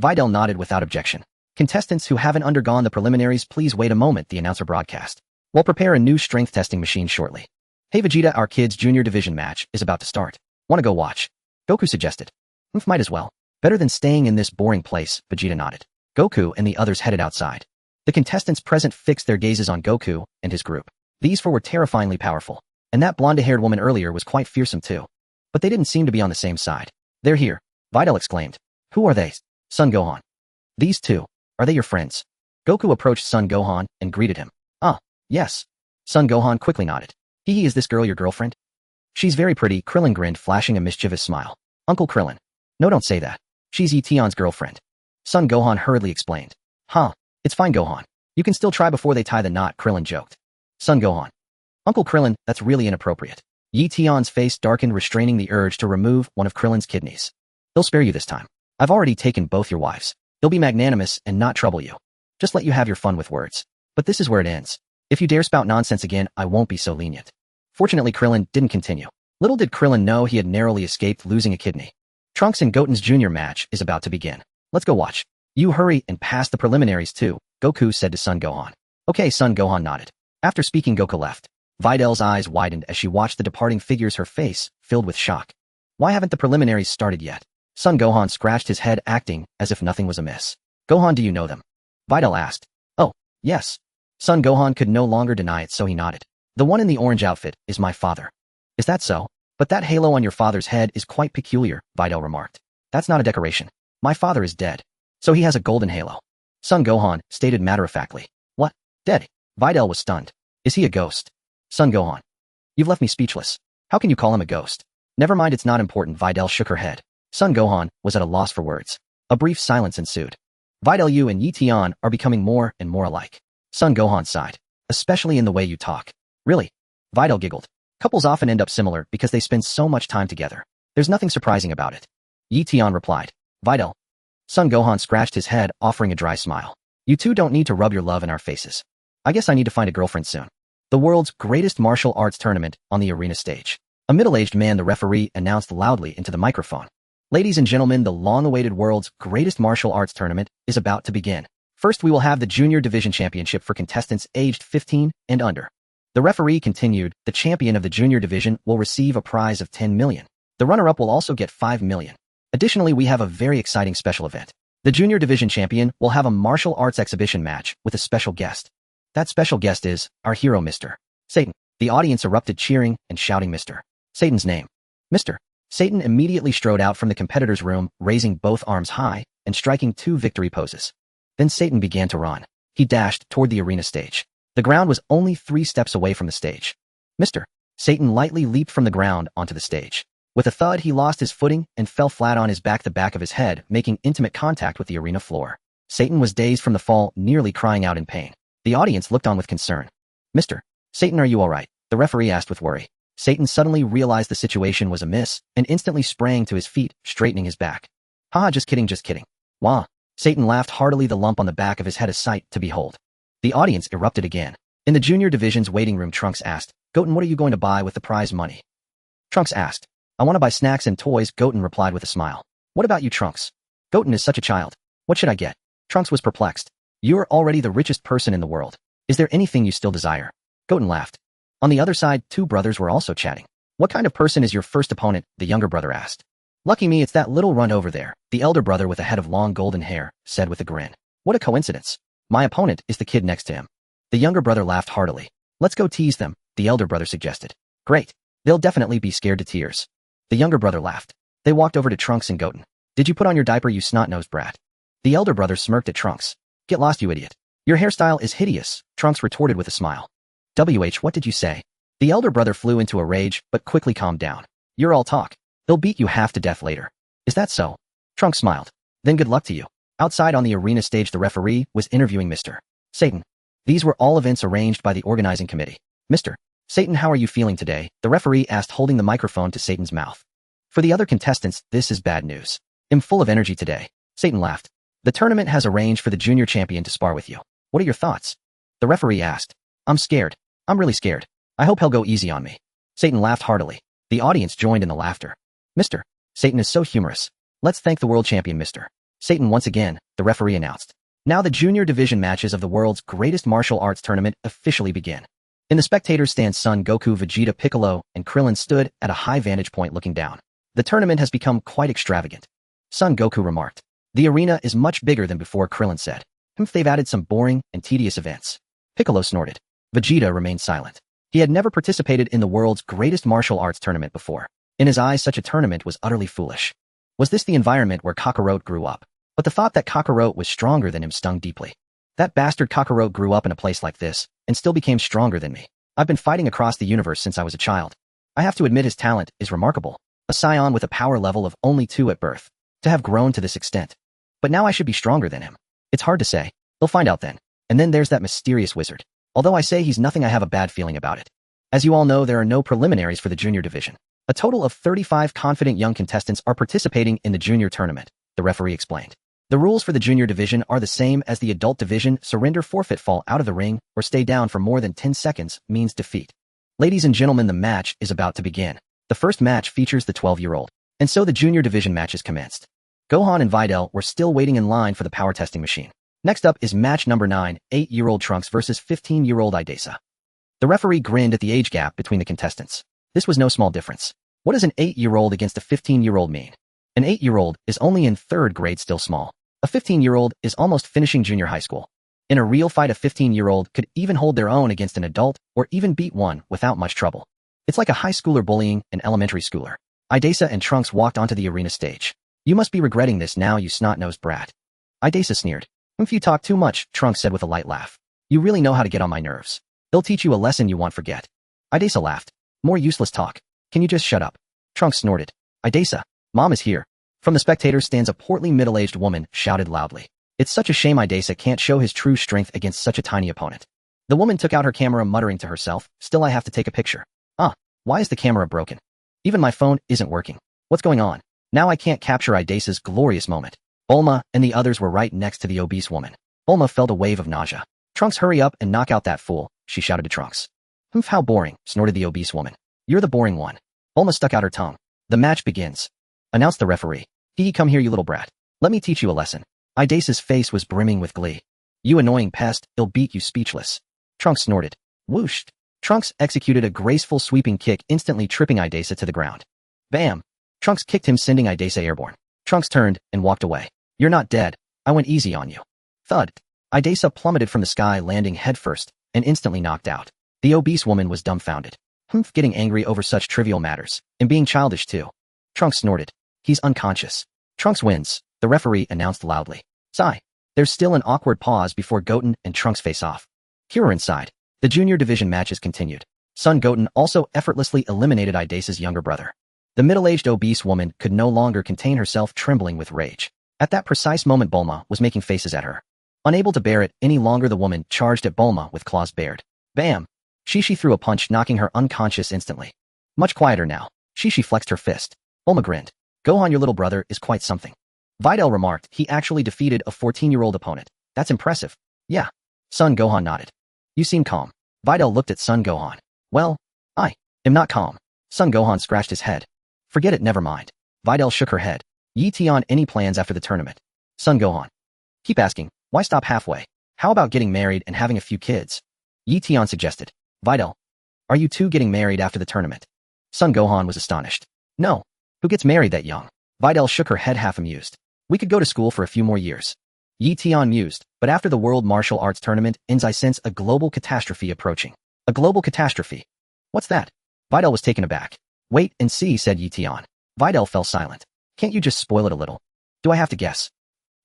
Videl nodded without objection. Contestants who haven't undergone the preliminaries, please wait a moment, the announcer broadcast. We'll prepare a new strength testing machine shortly. Hey Vegeta, our kids' junior division match is about to start. Wanna go watch? Goku suggested. Might as well. Better than staying in this boring place, Vegeta nodded. Goku and the others headed outside. The contestants present fixed their gazes on Goku and his group. These four were terrifyingly powerful, and that blonde-haired woman earlier was quite fearsome too. But they didn't seem to be on the same side. They're here, Videl exclaimed. Who are they? Son Gohan. These two. Are they your friends? Goku approached Son Gohan and greeted him. Yes. Son Gohan quickly nodded. Is this girl your girlfriend? She's very pretty, Krillin grinned, flashing a mischievous smile. Uncle Krillin. No, don't say that. She's Etion's girlfriend. Son Gohan hurriedly explained. It's fine, Gohan. You can still try before they tie the knot, Krillin joked. Son Gohan. Uncle Krillin, that's really inappropriate. Etion's face darkened, restraining the urge to remove one of Krillin's kidneys. They'll spare you this time. I've already taken both your wives. They'll be magnanimous and not trouble you. Just let you have your fun with words. But this is where it ends. If you dare spout nonsense again, I won't be so lenient. Fortunately, Krillin didn't continue. Little did Krillin know he had narrowly escaped losing a kidney. Trunks and Goten's junior match is about to begin. Let's go watch. You hurry and pass the preliminaries too, Goku said to Son Gohan. Okay, Son Gohan nodded. After speaking, Goku left. Videl's eyes widened as she watched the departing figures, her face filled with shock. Why haven't the preliminaries started yet? Son Gohan scratched his head, acting as if nothing was amiss. Gohan, do you know them? Videl asked. Oh, yes. Son Gohan could no longer deny it, so he nodded. The one in the orange outfit is my father. Is that so? But that halo on your father's head is quite peculiar, Videl remarked. That's not a decoration. My father is dead. So he has a golden halo. Son Gohan stated matter-of-factly. What? Dead? Videl was stunned. Is he a ghost? Son Gohan. You've left me speechless. How can you call him a ghost? Never mind, it's not important, Videl shook her head. Son Gohan was at a loss for words. A brief silence ensued. Videl, you and Eion are becoming more and more alike. Son Gohan sighed. Especially in the way you talk. Really? Videl giggled. Couples often end up similar because they spend so much time together. There's nothing surprising about it. Eion replied. Videl. Son Gohan scratched his head, offering a dry smile. You two don't need to rub your love in our faces. I guess I need to find a girlfriend soon. The world's greatest martial arts tournament on the arena stage. A middle-aged man, the referee, announced loudly into the microphone. Ladies and gentlemen, the long-awaited world's greatest martial arts tournament is about to begin. First, we will have the Junior Division Championship for contestants aged 15 and under. The referee continued, the champion of the Junior Division will receive a prize of 10 million. The runner-up will also get 5 million. Additionally, we have a very exciting special event. The Junior Division Champion will have a martial arts exhibition match with a special guest. That special guest is our hero, Mr. Satan. The audience erupted cheering and shouting Mr. Satan's name. Mr. Satan immediately strode out from the competitor's room, raising both arms high and striking 2 victory poses. Then Satan began to run. He dashed toward the arena stage. The ground was only 3 steps away from the stage. Mr. Satan lightly leaped from the ground onto the stage. With a thud, he lost his footing and fell flat on his back, the back of his head, making intimate contact with the arena floor. Satan was dazed from the fall, nearly crying out in pain. The audience looked on with concern. Mr. Satan, are you all right? The referee asked with worry. Satan suddenly realized the situation was amiss and instantly sprang to his feet, straightening his back. Haha, just kidding, just kidding. Wah. Satan laughed heartily, the lump on the back of his head a sight to behold. The audience erupted again. In the Junior Division's waiting room, Trunks asked, Goten, what are you going to buy with the prize money? Trunks asked. I want to buy snacks and toys, Goten replied with a smile. What about you, Trunks? Goten is such a child. What should I get? Trunks was perplexed. You are already the richest person in the world. Is there anything you still desire? Goten laughed. On the other side, 2 brothers were also chatting. What kind of person is your first opponent? The younger brother asked. Lucky me, it's that little runt over there, the elder brother with a head of long golden hair said with a grin. What a coincidence. My opponent is the kid next to him. The younger brother laughed heartily. Let's go tease them, the elder brother suggested. Great. They'll definitely be scared to tears. The younger brother laughed. They walked over to Trunks and Goten. Did you put on your diaper, you snot-nosed brat? The elder brother smirked at Trunks. Get lost, you idiot. Your hairstyle is hideous, Trunks retorted with a smile. What did you say? The elder brother flew into a rage, but quickly calmed down. You're all talk. They'll beat you half to death later. Is that so? Trunks smiled. Then good luck to you. Outside on the arena stage, the referee was interviewing Mr. Satan. These were all events arranged by the organizing committee. Mr. Satan, how are you feeling today? The referee asked, holding the microphone to Satan's mouth. For the other contestants, this is bad news. I'm full of energy today. Satan laughed. The tournament has arranged for the junior champion to spar with you. What are your thoughts? The referee asked. I'm scared. I'm really scared. I hope he'll go easy on me. Satan laughed heartily. The audience joined in the laughter. Mr. Satan is so humorous. Let's thank the world champion, Mr. Satan once again, the referee announced. Now the junior division matches of the world's greatest martial arts tournament officially begin. In the spectators' stand, Son Goku, Vegeta, Piccolo, and Krillin stood at a high vantage point looking down. The tournament has become quite extravagant. Son Goku remarked. The arena is much bigger than before, Krillin said. They've added some boring and tedious events. Piccolo snorted. Vegeta remained silent. He had never participated in the world's greatest martial arts tournament before. In his eyes, such a tournament was utterly foolish. Was this the environment where Kakarot grew up? But the thought that Kakarot was stronger than him stung deeply. That bastard Kakarot grew up in a place like this, and still became stronger than me. I've been fighting across the universe since I was a child. I have to admit his talent is remarkable. A Saiyan with a power level of only 2 at birth. To have grown to this extent. But now I should be stronger than him. It's hard to say. They'll find out then. And then there's that mysterious wizard. Although I say he's nothing, I have a bad feeling about it. As you all know, there are no preliminaries for the junior division. A total of 35 confident young contestants are participating in the junior tournament, the referee explained. The rules for the junior division are the same as the adult division. Surrender, forfeit, fall out of the ring, or stay down for more than 10 seconds means defeat. Ladies and gentlemen, the match is about to begin. The first match features the 12-year-old. And so the junior division matches commenced. Gohan and Videl were still waiting in line for the power testing machine. Next up is match number 9, 8-year-old Trunks versus 15-year-old Idesa. The referee grinned at the age gap between the contestants. This was no small difference. What does an 8-year-old against a 15-year-old mean? An 8-year-old is only in 3rd grade, still small. A 15-year-old is almost finishing junior high school. In a real fight, a 15-year-old could even hold their own against an adult or even beat one without much trouble. It's like a high schooler bullying an elementary schooler. Idesa and Trunks walked onto the arena stage. You must be regretting this now, you snot-nosed brat. Idesa sneered. If you talk too much, Trunks said with a light laugh. You really know how to get on my nerves. They'll teach you a lesson you won't forget. Idesa laughed. More useless talk. Can you just shut up? Trunks snorted. Idesa, Mom is here. From the spectators stands a portly middle-aged woman, shouted loudly. It's such a shame Idesa can't show his true strength against such a tiny opponent. The woman took out her camera muttering to herself, still I have to take a picture. Why is the camera broken? Even my phone isn't working. What's going on? Now I can't capture Idace's glorious moment. Bulma and the others were right next to the obese woman. Bulma felt a wave of nausea. Trunks, hurry up and knock out that fool, she shouted to Trunks. Humph, how boring, snorted the obese woman. You're the boring one. Bulma stuck out her tongue. The match begins, announced the referee. Come here, you little brat. Let me teach you a lesson. Idace's face was brimming with glee. You annoying pest, I'll beat you speechless. Trunks snorted. Whoosh. Trunks executed a graceful sweeping kick, instantly tripping Idace to the ground. Bam! Trunks kicked him, sending Idace airborne. Trunks turned and walked away. You're not dead. I went easy on you. Thud. Idace plummeted from the sky, landing headfirst, and instantly knocked out. The obese woman was dumbfounded. Getting angry over such trivial matters, and being childish too. Trunks snorted. He's unconscious. Trunks wins, the referee announced loudly. Sigh. There's still an awkward pause before Goten and Trunks face off. Here inside. The junior division matches continued. Son Goten also effortlessly eliminated Idace's younger brother. The middle-aged obese woman could no longer contain herself, trembling with rage. At that precise moment, Bulma was making faces at her. Unable to bear it any longer, the woman charged at Bulma with claws bared. Bam! Shishi threw a punch, knocking her unconscious instantly. Much quieter now. Shishi flexed her fist. Bulma grinned. Gohan, your little brother is quite something. Videl remarked. He actually defeated a 14-year-old opponent. That's impressive. Yeah. Son Gohan nodded. You seem calm. Videl looked at Son Gohan. Well, I am not calm. Son Gohan scratched his head. Forget it, never mind. Videl shook her head. Eion, any plans after the tournament? Son Gohan. Keep asking. Why stop halfway? How about getting married and having a few kids? Eion suggested. Videl. Are you two getting married after the tournament? Son Gohan was astonished. No. Who gets married that young? Videl shook her head, half amused. We could go to school for a few more years. Eion mused, but after the World Martial Arts Tournament ends, I sense a global catastrophe approaching. A global catastrophe? What's that? Videl was taken aback. Wait and see, said Eion. Videl fell silent. Can't you just spoil it a little? Do I have to guess?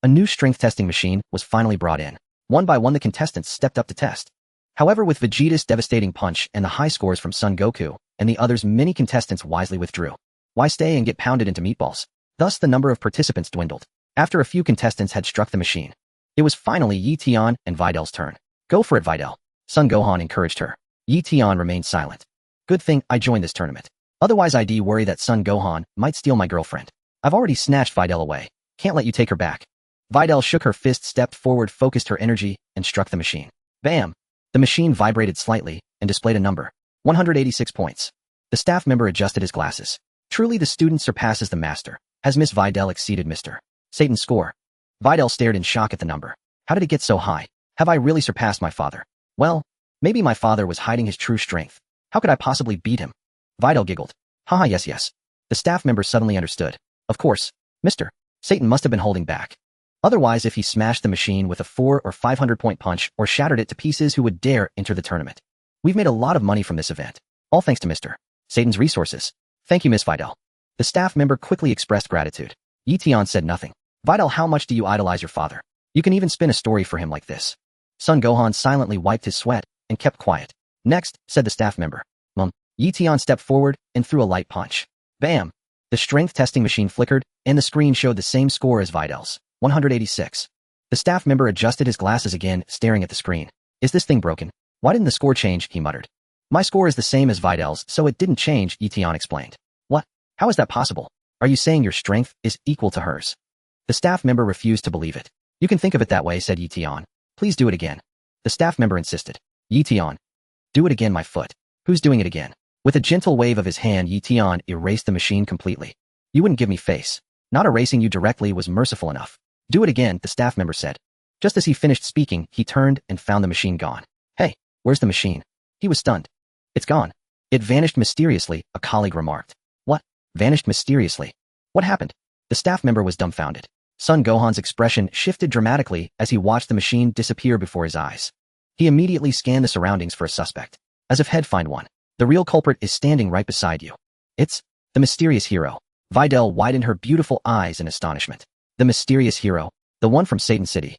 A new strength testing machine was finally brought in. One by one, the contestants stepped up to test. However, with Vegeta's devastating punch and the high scores from Son Goku and the others, many contestants wisely withdrew. Why stay and get pounded into meatballs? Thus, the number of participants dwindled. After a few contestants had struck the machine, it was finally Eion and Videl's turn. Go for it, Videl. Son Gohan encouraged her. Eion remained silent. Good thing I joined this tournament. Otherwise, I'd worry that Son Gohan might steal my girlfriend. I've already snatched Videl away. Can't let you take her back. Videl shook her fist, stepped forward, focused her energy, and struck the machine. Bam! The machine vibrated slightly and displayed a number. 186 points. The staff member adjusted his glasses. Truly, the student surpasses the master. Has Miss Videl exceeded Mr. Satan's score? Videl stared in shock at the number. How did it get so high? Have I really surpassed my father? Well, maybe my father was hiding his true strength. How could I possibly beat him? Videl giggled. Haha, yes. The staff member suddenly understood. Of course, Mr. Satan must have been holding back. Otherwise, if he smashed the machine with a 400 or 500-point punch or shattered it to pieces, who would dare enter the tournament? We've made a lot of money from this event. All thanks to Mr. Satan's resources. Thank you, Miss Videl. The staff member quickly expressed gratitude. Eion said nothing. Videl, how much do you idolize your father? You can even spin a story for him like this. Son Gohan silently wiped his sweat and kept quiet. Next, said the staff member. Eion stepped forward and threw a light punch. Bam! The strength testing machine flickered, and the screen showed the same score as Videl's. 186. The staff member adjusted his glasses again, staring at the screen. Is this thing broken? Why didn't the score change? He muttered. My score is the same as Videl's, so it didn't change, Eion explained. What? How is that possible? Are you saying your strength is equal to hers? The staff member refused to believe it. You can think of it that way, said Eion. Please do it again. The staff member insisted. Eion. Do it again, my foot. Who's doing it again? With a gentle wave of his hand, Eion erased the machine completely. You wouldn't give me face. Not erasing you directly was merciful enough. Do it again, the staff member said. Just as he finished speaking, he turned and found the machine gone. Hey, where's the machine? He was stunned. It's gone. It vanished mysteriously, a colleague remarked. What? Vanished mysteriously? What happened? The staff member was dumbfounded. Son Gohan's expression shifted dramatically as he watched the machine disappear before his eyes. He immediately scanned the surroundings for a suspect. As if he'd find one. The real culprit is standing right beside you. It's the mysterious hero. Videl widened her beautiful eyes in astonishment. The mysterious hero, the one from Satan City.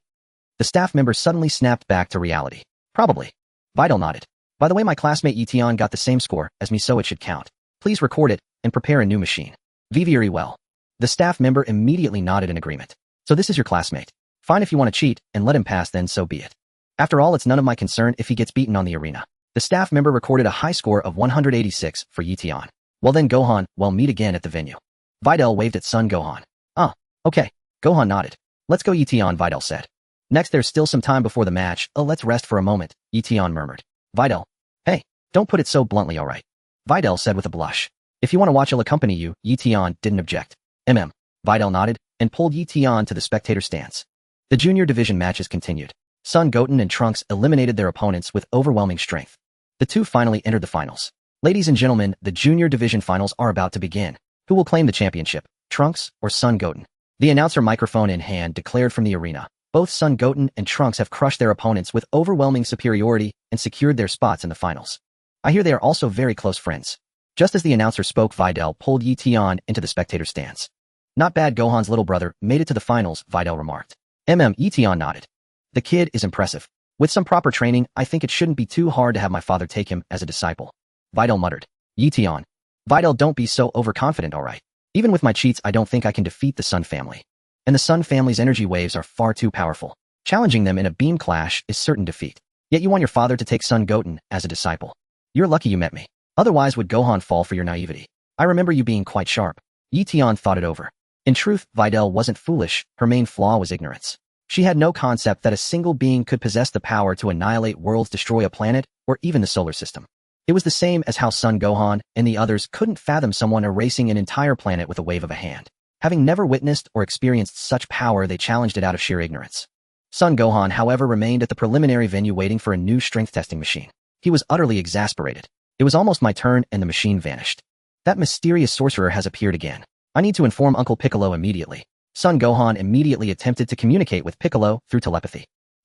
The staff member suddenly snapped back to reality. Probably. Videl nodded. By the way, my classmate Eion got the same score as me, so it should count. Please record it and prepare a new machine. Very well. The staff member immediately nodded in agreement. So this is your classmate. Fine, if you want to cheat and let him pass, then so be it. After all, it's none of my concern if he gets beaten on the arena. The staff member recorded a high score of 186 for Eion. Well then Gohan, we'll meet again at the venue. Videl waved at son Gohan. Ah, okay. Gohan nodded. Let's go Eion, Videl said. Next, there's still some time before the match. Oh, let's rest for a moment, Eion murmured. Videl. Hey, don't put it so bluntly, alright. Videl said with a blush. If you want to watch, I'll accompany you. Eion didn't object. Videl nodded and pulled Eion to the spectator stance. The junior division matches continued. Son Goten and Trunks eliminated their opponents with overwhelming strength. The two finally entered the finals. Ladies and gentlemen, the junior division finals are about to begin. Who will claim the championship, Trunks or Son Goten? The announcer, microphone in hand, declared from the arena. Both Son Goten and Trunks have crushed their opponents with overwhelming superiority and secured their spots in the finals. I hear they are also very close friends. Just as the announcer spoke, Videl pulled Eion into the spectator stands. Not bad, Gohan's little brother made it to the finals, Videl remarked. Eion nodded. The kid is impressive. With some proper training, I think it shouldn't be too hard to have my father take him as a disciple. Videl muttered. Eion. Videl, don't be so overconfident, alright. Even with my cheats, I don't think I can defeat the Sun family. And the Sun family's energy waves are far too powerful. Challenging them in a beam clash is certain defeat. Yet you want your father to take Son Goten as a disciple. You're lucky you met me. Otherwise would Gohan fall for your naivety. I remember you being quite sharp. Eion thought it over. In truth, Videl wasn't foolish, her main flaw was ignorance. She had no concept that a single being could possess the power to annihilate worlds, destroy a planet, or even the solar system. It was the same as how Son Gohan and the others couldn't fathom someone erasing an entire planet with a wave of a hand. Having never witnessed or experienced such power, they challenged it out of sheer ignorance. Son Gohan, however, remained at the preliminary venue waiting for a new strength testing machine. He was utterly exasperated. It was almost my turn and the machine vanished. That mysterious sorcerer has appeared again. I need to inform Uncle Piccolo immediately. Son Gohan immediately attempted to communicate with Piccolo through telepathy.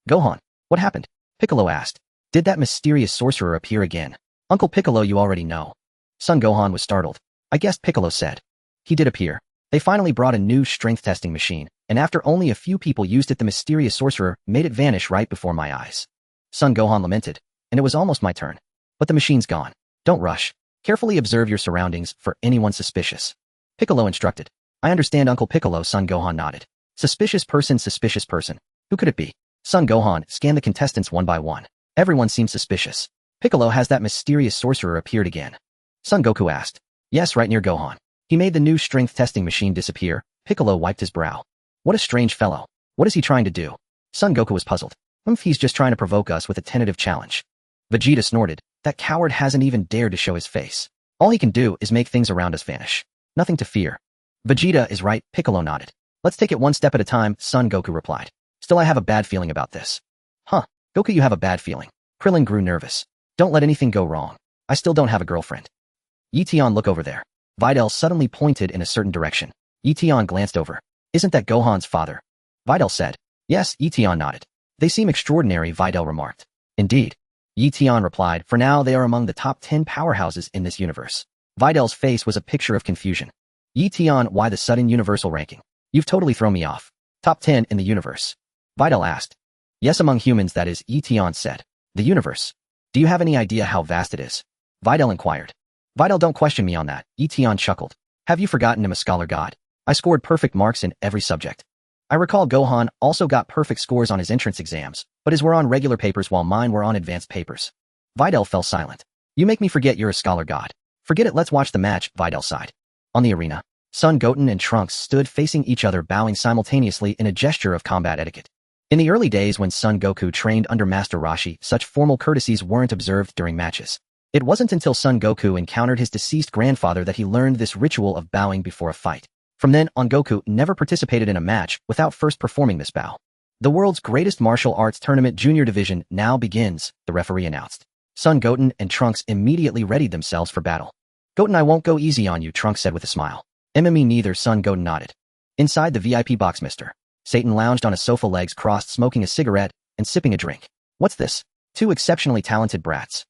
Gohan, what happened? Piccolo asked. Did that mysterious sorcerer appear again? Uncle Piccolo, you already know. Son Gohan was startled. I guessed, Piccolo said. He did appear. They finally brought a new strength testing machine, and after only a few people used it, the mysterious sorcerer made it vanish right before my eyes. Son Gohan lamented, and it was almost my turn. But the machine's gone. Don't rush. Carefully observe your surroundings for anyone suspicious. Piccolo instructed. I understand, Uncle Piccolo, Son Gohan nodded. Suspicious person, suspicious person. Who could it be? Son Gohan scanned the contestants one by one. Everyone seemed suspicious. Piccolo, has that mysterious sorcerer appeared again? Son Goku asked. Yes, right near Gohan. He made the new strength testing machine disappear. Piccolo wiped his brow. What a strange fellow. What is he trying to do? Son Goku was puzzled. He's just trying to provoke us with a tentative challenge. Vegeta snorted. That coward hasn't even dared to show his face. All he can do is make things around us vanish. Nothing to fear. Vegeta is right, Piccolo nodded. Let's take it one step at a time, Son Goku replied. Still, I have a bad feeling about this. Huh, Goku, you have a bad feeling. Krillin grew nervous. Don't let anything go wrong. I still don't have a girlfriend. Eion, look over there. Videl suddenly pointed in a certain direction. Eion glanced over. Isn't that Gohan's father? Videl said. Yes, Eion nodded. They seem extraordinary, Videl remarked. Indeed. Eion replied, for now they are among the top 10 powerhouses in this universe. Videl's face was a picture of confusion. Eion, why the sudden universal ranking? You've totally thrown me off. Top 10 in the universe. Videl asked. Yes, among humans, that is, Eion said. The universe. Do you have any idea how vast it is? Videl inquired. Videl, don't question me on that, Eion chuckled. Have you forgotten I'm a scholar god? I scored perfect marks in every subject. I recall Gohan also got perfect scores on his entrance exams, but his were on regular papers while mine were on advanced papers. Videl fell silent. You make me forget you're a scholar god. Forget it, let's watch the match, Videl sighed. On the arena, Son Goten and Trunks stood facing each other, bowing simultaneously in a gesture of combat etiquette. In the early days when Son Goku trained under Master Roshi, such formal courtesies weren't observed during matches. It wasn't until Son Goku encountered his deceased grandfather that he learned this ritual of bowing before a fight. From then on, Goku never participated in a match without first performing this bow. The world's greatest martial arts tournament junior division now begins, the referee announced. Son Goten and Trunks immediately readied themselves for battle. Goten, I won't go easy on you, Trunks said with a smile. Me neither, Son Goten nodded. Inside the VIP box, Mr. Satan lounged on a sofa, legs crossed, smoking a cigarette and sipping a drink. What's this? Two exceptionally talented brats.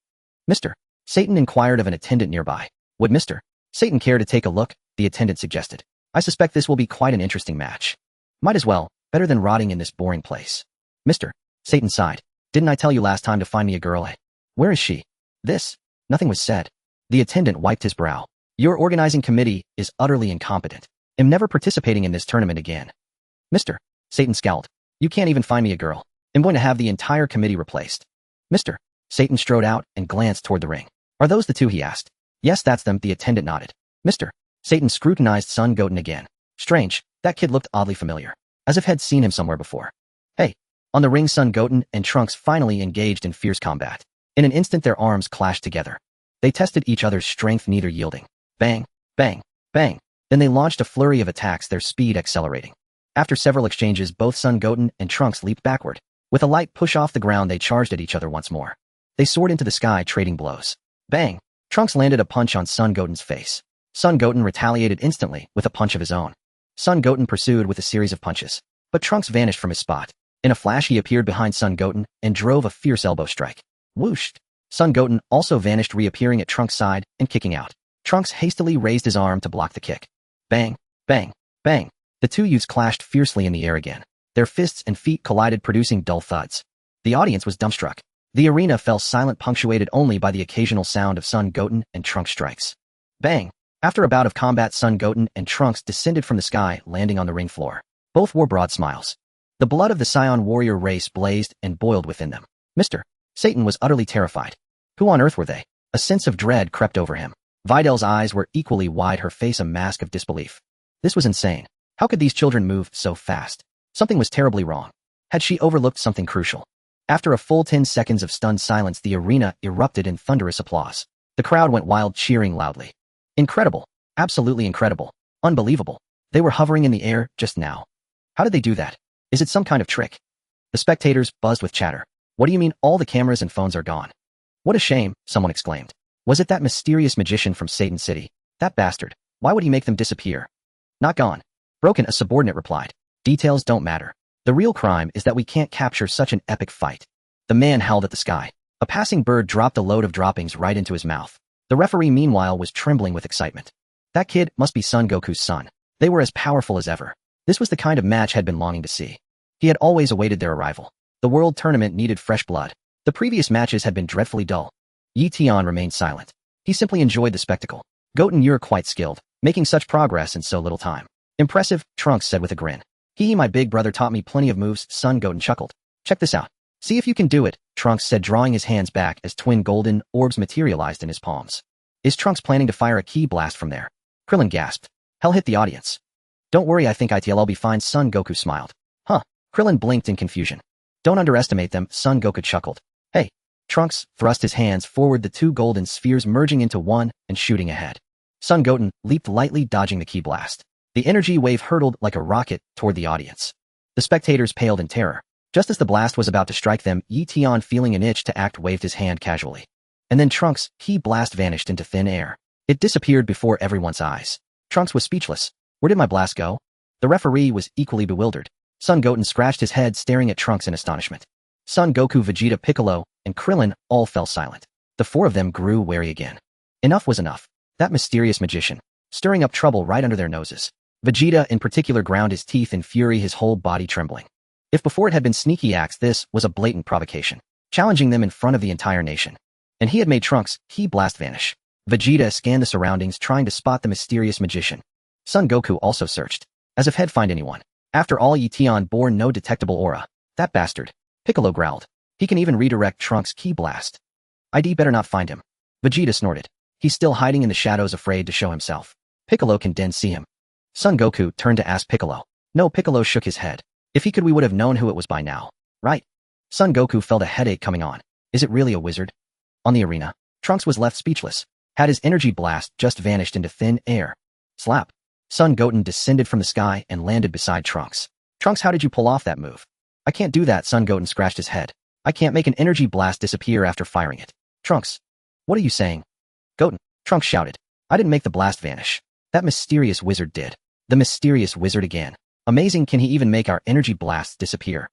Mr. Satan inquired of an attendant nearby. Would Mr. Satan care to take a look? The attendant suggested. I suspect this will be quite an interesting match. Might as well, better than rotting in this boring place. Mr. Satan sighed. Didn't I tell you last time to find me a girl, eh? Where is she? This? Nothing was said. The attendant wiped his brow. Your organizing committee is utterly incompetent. Am never participating in this tournament again. Mr. Satan scowled. You can't even find me a girl. I'm going to have the entire committee replaced. Mr. Satan strode out and glanced toward the ring. Are those the two, he asked. Yes, that's them, the attendant nodded. Mr. Satan scrutinized Son Goten again. Strange, that kid looked oddly familiar. As if had seen him somewhere before. Hey. On the ring, Son Goten and Trunks finally engaged in fierce combat. In an instant their arms clashed together. They tested each other's strength, neither yielding. Bang, bang, bang. Then they launched a flurry of attacks, their speed accelerating. After several exchanges, both Son Goten and Trunks leaped backward. With a light push off the ground, they charged at each other once more. They soared into the sky, trading blows. Bang! Trunks landed a punch on Son Goten's face. Son Goten retaliated instantly with a punch of his own. Son Goten pursued with a series of punches. But Trunks vanished from his spot. In a flash he appeared behind Son Goten and drove a fierce elbow strike. Whoosh! Son Goten also vanished, reappearing at Trunks' side and kicking out. Trunks hastily raised his arm to block the kick. Bang! Bang! Bang! The two youths clashed fiercely in the air again. Their fists and feet collided, producing dull thuds. The audience was dumbstruck. The arena fell silent, punctuated only by the occasional sound of Son Goten and Trunks' strikes. Bang! After a bout of combat, Son Goten and Trunks descended from the sky, landing on the ring floor. Both wore broad smiles. The blood of the Saiyan warrior race blazed and boiled within them. Mr. Satan was utterly terrified. Who on earth were they? A sense of dread crept over him. Videl's eyes were equally wide, her face a mask of disbelief. This was insane. How could these children move so fast? Something was terribly wrong. Had she overlooked something crucial? After a full 10 seconds of stunned silence, the arena erupted in thunderous applause. The crowd went wild, cheering loudly. Incredible. Absolutely incredible. Unbelievable. They were hovering in the air just now. How did they do that? Is it some kind of trick? The spectators buzzed with chatter. What do you mean all the cameras and phones are gone? What a shame, someone exclaimed. Was it that mysterious magician from Satan City? That bastard. Why would he make them disappear? Not gone. Broken, a subordinate replied. Details don't matter. The real crime is that we can't capture such an epic fight. The man howled at the sky. A passing bird dropped a load of droppings right into his mouth. The referee, meanwhile, was trembling with excitement. That kid must be Son Goku's son. They were as powerful as ever. This was the kind of match had been longing to see. He had always awaited their arrival. The world tournament needed fresh blood. The previous matches had been dreadfully dull. Eion remained silent. He simply enjoyed the spectacle. Goten, you're quite skilled, making such progress in so little time. Impressive, Trunks said with a grin. My big brother taught me plenty of moves, Son Goten chuckled. Check this out. See if you can do it, Trunks said, drawing his hands back as twin golden orbs materialized in his palms. Is Trunks planning to fire a ki blast from there? Krillin gasped. Hell hit the audience. Don't worry, I think I'll be fine, Son Goku smiled. Huh. Krillin blinked in confusion. Don't underestimate them, Son Goku chuckled. Hey. Trunks thrust his hands forward, the two golden spheres merging into one and shooting ahead. Son Goten leaped lightly, dodging the ki blast. The energy wave hurtled like a rocket toward the audience. The spectators paled in terror. Just as the blast was about to strike them, Eion, feeling an itch to act, waved his hand casually. And then Trunks' ki blast vanished into thin air. It disappeared before everyone's eyes. Trunks was speechless. Where did my blast go? The referee was equally bewildered. Son Goten scratched his head, staring at Trunks in astonishment. Son Goku, Vegeta, Piccolo, and Krillin all fell silent. The four of them grew wary again. Enough was enough. That mysterious magician, stirring up trouble right under their noses. Vegeta in particular ground his teeth in fury, his whole body trembling. If before it had been sneaky acts, this was a blatant provocation, challenging them in front of the entire nation. And he had made Trunks' ki blast vanish. Vegeta scanned the surroundings, trying to spot the mysterious magician. Son Goku also searched, as if he'd find anyone. After all, Eion bore no detectable aura. That bastard. Piccolo growled. He can even redirect Trunks' ki blast. I'd better not find him. Vegeta snorted. He's still hiding in the shadows, afraid to show himself. Piccolo can then see him. Son Goku turned to ask Piccolo. No, Piccolo shook his head. If he could, we would have known who it was by now. Right? Son Goku felt a headache coming on. Is it really a wizard? On the arena, Trunks was left speechless. Had his energy blast just vanished into thin air. Slap. Son Goten descended from the sky and landed beside Trunks. Trunks, how did you pull off that move? I can't do that, Son Goten scratched his head. I can't make an energy blast disappear after firing it. Trunks. What are you saying? Goten. Trunks shouted. I didn't make the blast vanish. That mysterious wizard did. The mysterious wizard again. Amazing, can he even make our energy blasts disappear?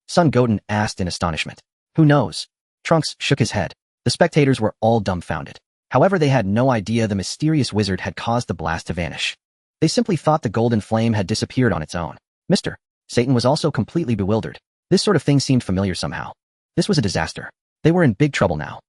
Son Goten asked in astonishment. Who knows? Trunks shook his head. The spectators were all dumbfounded. However, they had no idea the mysterious wizard had caused the blast to vanish. They simply thought the golden flame had disappeared on its own. Mr. Satan was also completely bewildered. This sort of thing seemed familiar somehow. This was a disaster. They were in big trouble now.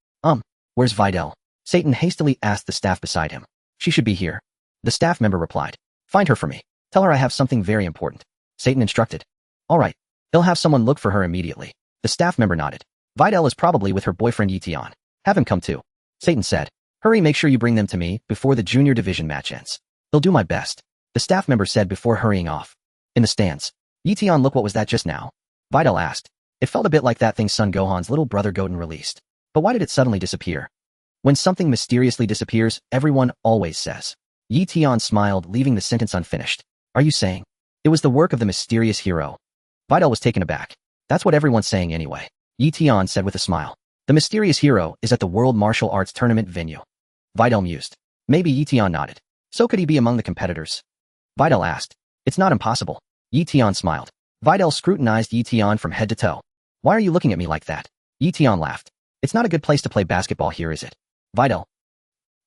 Where's Videl? Satan hastily asked the staff beside him. She should be here. The staff member replied. Find her for me. Tell her I have something very important. Satan instructed. All right. They'll have someone look for her immediately. The staff member nodded. Videl is probably with her boyfriend Eion. Have him come too. Satan said. Hurry, make sure you bring them to me before the junior division match ends. They'll do my best. The staff member said before hurrying off. In the stands. Eion, look, what was that just now? Videl asked. It felt a bit like that thing Son Gohan's little brother Goten released. But why did it suddenly disappear? When something mysteriously disappears, everyone always says. Eion smiled, leaving the sentence unfinished. Are you saying? It was the work of the mysterious hero. Videl was taken aback. That's what everyone's saying anyway. Eion said with a smile. The mysterious hero is at the World Martial Arts Tournament venue. Videl mused. Maybe Eion nodded. So could he be among the competitors? Videl asked. It's not impossible. Eion smiled. Videl scrutinized Eion from head to toe. Why are you looking at me like that? Eion laughed. It's not a good place to play basketball here, is it? Videl.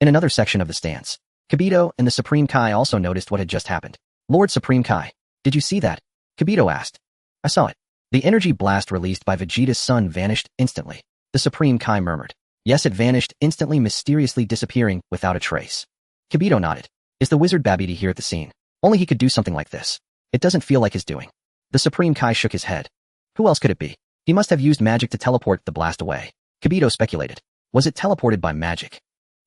In another section of the stands, Kibito and the Supreme Kai also noticed what had just happened. Lord Supreme Kai, did you see that? Kibito asked. I saw it. The energy blast released by Vegeta's son vanished instantly. The Supreme Kai murmured. Yes, it vanished instantly, mysteriously disappearing without a trace. Kibito nodded. Is the wizard Babidi here at the scene? Only he could do something like this. It doesn't feel like his doing. The Supreme Kai shook his head. Who else could it be? He must have used magic to teleport the blast away. Kibito speculated. Was it teleported by magic?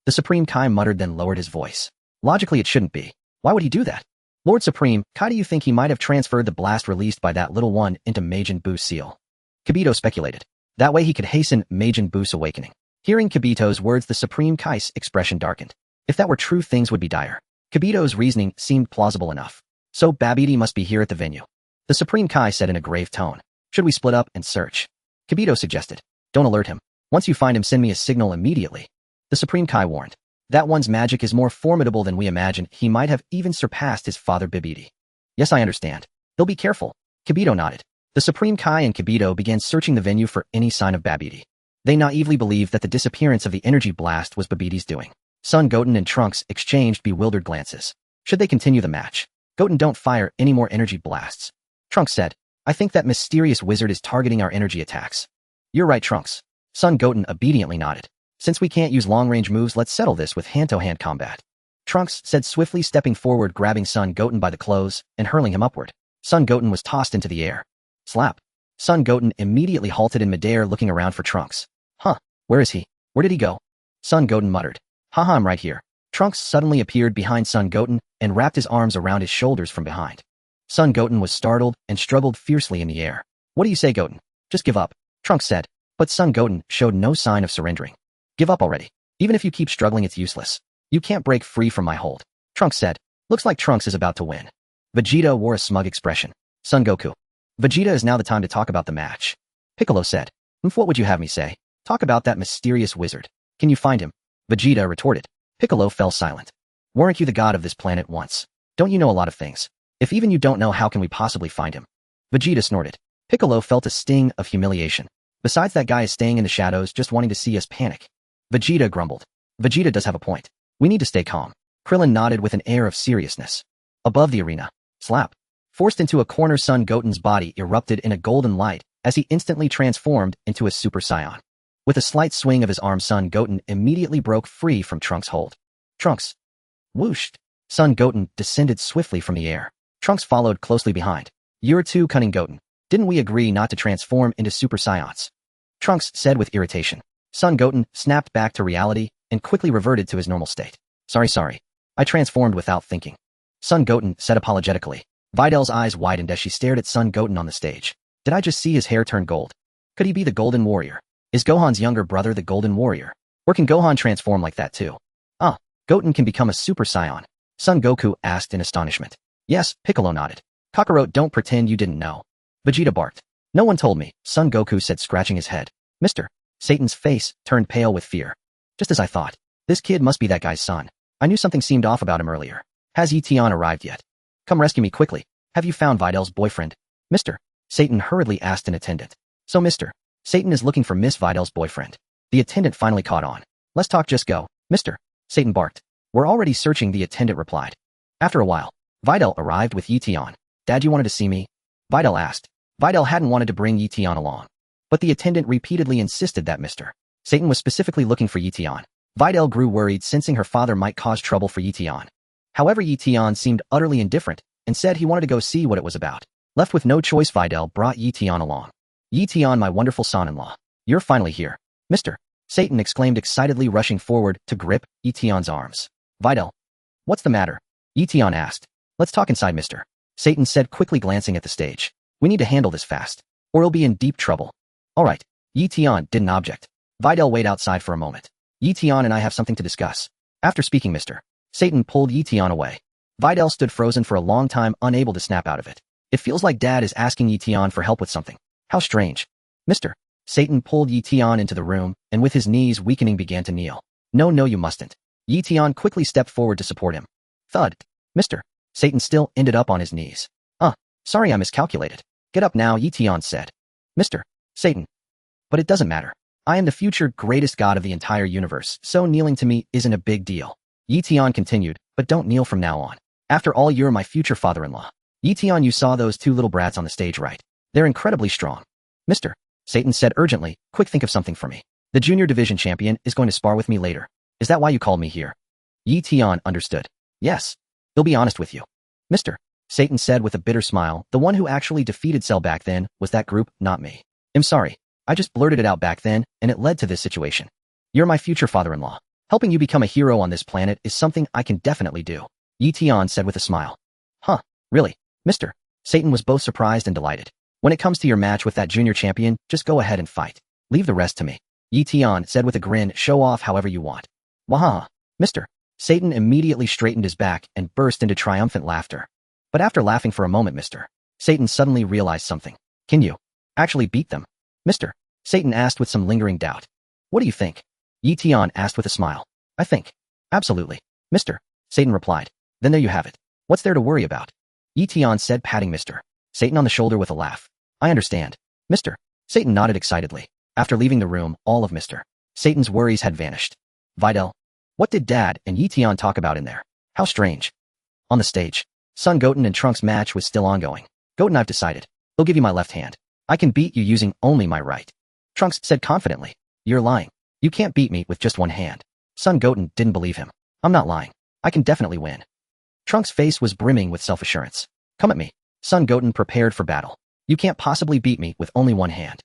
The Supreme Kai muttered, then lowered his voice. Logically, it shouldn't be. Why would he do that? Lord Supreme, Kai, do you think he might have transferred the blast released by that little one into Majin Buu's seal? Kibito speculated. That way he could hasten Majin Buu's awakening. Hearing Kibito's words, the Supreme Kai's expression darkened. If that were true, things would be dire. Kibito's reasoning seemed plausible enough. So Babidi must be here at the venue. The Supreme Kai said in a grave tone. Should we split up and search? Kibito suggested. Don't alert him. Once you find him, send me a signal immediately. The Supreme Kai warned. That one's magic is more formidable than we imagine. He might have even surpassed his father Babidi. Yes, I understand. They'll be careful. Kibito nodded. The Supreme Kai and Kibito began searching the venue for any sign of Babidi. They naively believed that the disappearance of the energy blast was Babidi's doing. Son Goten and Trunks exchanged bewildered glances. Should they continue the match? Goten, don't fire any more energy blasts. Trunks said. I think that mysterious wizard is targeting our energy attacks. You're right, Trunks. Son Goten obediently nodded. Since we can't use long-range moves, let's settle this with hand-to-hand combat. Trunks said, swiftly stepping forward, grabbing Son Goten by the clothes and hurling him upward. Son Goten was tossed into the air. Slap. Son Goten immediately halted in midair, looking around for Trunks. Huh, where is he? Where did he go? Son Goten muttered. Haha, I'm right here. Trunks suddenly appeared behind Son Goten and wrapped his arms around his shoulders from behind. Son Goten was startled and struggled fiercely in the air. What do you say, Goten? Just give up, Trunks said. But Son Goten showed no sign of surrendering. Give up already. Even if you keep struggling, it's useless. You can't break free from my hold, Trunks said. Looks like Trunks is about to win. Vegeta wore a smug expression. Son Goku. Vegeta, is now the time to talk about the match. Piccolo said. What would you have me say? Talk about that mysterious wizard. Can you find him? Vegeta retorted. Piccolo fell silent. Weren't you the god of this planet once? Don't you know a lot of things? If even you don't know, how can we possibly find him? Vegeta snorted. Piccolo felt a sting of humiliation. Besides, that guy is staying in the shadows, just wanting to see us panic. Vegeta grumbled. Vegeta does have a point. We need to stay calm. Krillin nodded with an air of seriousness. Above the arena. Slap. Forced into a corner, Son Goten's body erupted in a golden light as he instantly transformed into a Super Saiyan. With a slight swing of his arm, Son Goten immediately broke free from Trunks' hold. Trunks. Whooshed. Son Goten descended swiftly from the air. Trunks followed closely behind. You're too cunning, Goten. Didn't we agree not to transform into Super Saiyans? Trunks said with irritation. Son Goten snapped back to reality and quickly reverted to his normal state. Sorry. I transformed without thinking. Son Goten said apologetically. Videl's eyes widened as she stared at Son Goten on the stage. Did I just see his hair turn gold? Could he be the Golden Warrior? Is Gohan's younger brother the Golden Warrior? Or can Gohan transform like that too? Goten can become a Super Saiyan. Son Goku asked in astonishment. Yes, Piccolo nodded. Kakarot, don't pretend you didn't know. Vegeta barked. No one told me, Son Goku said, scratching his head. Mr. Satan's face turned pale with fear. Just as I thought. This kid must be that guy's son. I knew something seemed off about him earlier. Has Eion arrived yet? Come rescue me quickly. Have you found Videl's boyfriend? Mr. Satan hurriedly asked an attendant. So Mr. Satan is looking for Miss Videl's boyfriend. The attendant finally caught on. Let's talk, just go. Mr. Satan barked. We're already searching, the attendant replied. After a while, Videl arrived with Eion. Dad, you wanted to see me? Videl asked. Videl hadn't wanted to bring Eion along. But the attendant repeatedly insisted that Mr. Satan was specifically looking for Eion. Videl grew worried, sensing her father might cause trouble for Eion. However, Eion seemed utterly indifferent and said he wanted to go see what it was about. Left with no choice, Videl brought Eion along. Eion, my wonderful son-in-law. You're finally here. Mr. Satan exclaimed excitedly, rushing forward to grip Eion's arms. Videl. What's the matter? Eion asked. Let's talk inside, Mr. Satan said, quickly glancing at the stage. We need to handle this fast, or we'll be in deep trouble. All right. Eion didn't object. Videl wait outside for a moment. Eion and I have something to discuss. After speaking, Mr. Satan pulled Eion away. Videl stood frozen for a long time, unable to snap out of it. It feels like Dad is asking Eion for help with something. How strange. Mr. Satan pulled Eion into the room, and with his knees weakening began to kneel. No, you mustn't. Eion quickly stepped forward to support him. Thud. Mr. Satan still ended up on his knees. Sorry, I miscalculated. Get up now, Eion said. Mr. Satan. But it doesn't matter. I am the future greatest god of the entire universe, so kneeling to me isn't a big deal. Eion continued, but don't kneel from now on. After all, you're my future father-in-law. Eion, you saw those two little brats on the stage, right? They're incredibly strong. Mr. Satan said urgently, quick, think of something for me. The junior division champion is going to spar with me later. Is that why you called me here? Eion understood. Yes. He'll be honest with you. Mr. Satan said with a bitter smile, the one who actually defeated Cell back then was that group, not me. I'm sorry. I just blurted it out back then, and it led to this situation. You're my future father-in-law. Helping you become a hero on this planet is something I can definitely do. Eion said with a smile. Huh, really? Mr. Satan was both surprised and delighted. When it comes to your match with that junior champion, just go ahead and fight. Leave the rest to me. Eion said with a grin, show off however you want. Wahaha. Mr. Satan immediately straightened his back and burst into triumphant laughter. But after laughing for a moment, Mr. Satan suddenly realized something. Can you actually beat them? Mr. Satan asked with some lingering doubt. What do you think? Eion asked with a smile. I think. Absolutely. Mr. Satan replied. Then there you have it. What's there to worry about? Eion said, patting Mr. Satan on the shoulder with a laugh. I understand. Mr. Satan nodded excitedly. After leaving the room, all of Mr. Satan's worries had vanished. Videl. What did Dad and Eion talk about in there? How strange. On the stage, Son Goten and Trunks' match was still ongoing. Goten, I've decided. I'll give you my left hand. I can beat you using only my right. Trunks said confidently. You're lying. You can't beat me with just one hand. Son Goten didn't believe him. I'm not lying. I can definitely win. Trunks' face was brimming with self-assurance. Come at me. Son Goten prepared for battle. You can't possibly beat me with only one hand.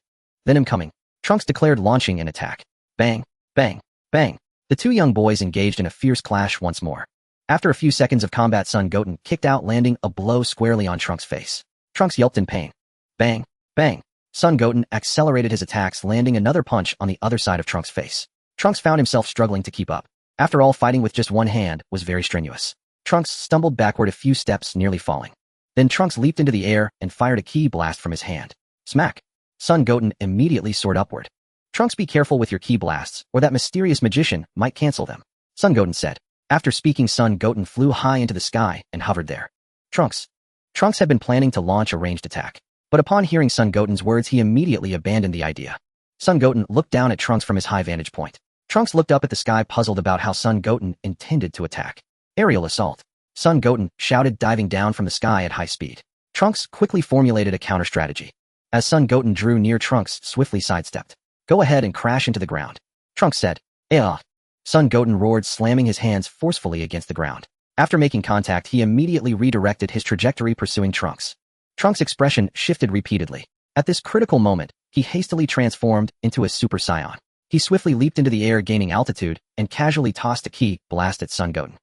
Then I'm coming. Trunks declared, launching an attack. Bang, bang, bang. The two young boys engaged in a fierce clash once more. After a few seconds of combat, Son Goten kicked out, landing a blow squarely on Trunks' face. Trunks yelped in pain. Bang, bang. Son Goten accelerated his attacks, landing another punch on the other side of Trunks' face. Trunks found himself struggling to keep up. After all, fighting with just one hand was very strenuous. Trunks stumbled backward a few steps, nearly falling. Then Trunks leaped into the air and fired a ki blast from his hand. Smack. Son Goten immediately soared upward. Trunks, be careful with your ki blasts, or that mysterious magician might cancel them. Son Goten said. After speaking, Son Goten flew high into the sky and hovered there. Trunks had been planning to launch a ranged attack. But upon hearing Son Goten's words, he immediately abandoned the idea. Son Goten looked down at Trunks from his high vantage point. Trunks looked up at the sky, puzzled about how Son Goten intended to attack. Aerial assault. Son Goten shouted, diving down from the sky at high speed. Trunks quickly formulated a counter-strategy. As Son Goten drew near, Trunks swiftly sidestepped. Go ahead and crash into the ground. Trunks said. Son Goten roared, slamming his hands forcefully against the ground. After making contact, he immediately redirected his trajectory, pursuing Trunks. Trunks' expression shifted repeatedly. At this critical moment, he hastily transformed into a Super Saiyan. He swiftly leaped into the air, gaining altitude, and casually tossed a ki blast at Son Goten.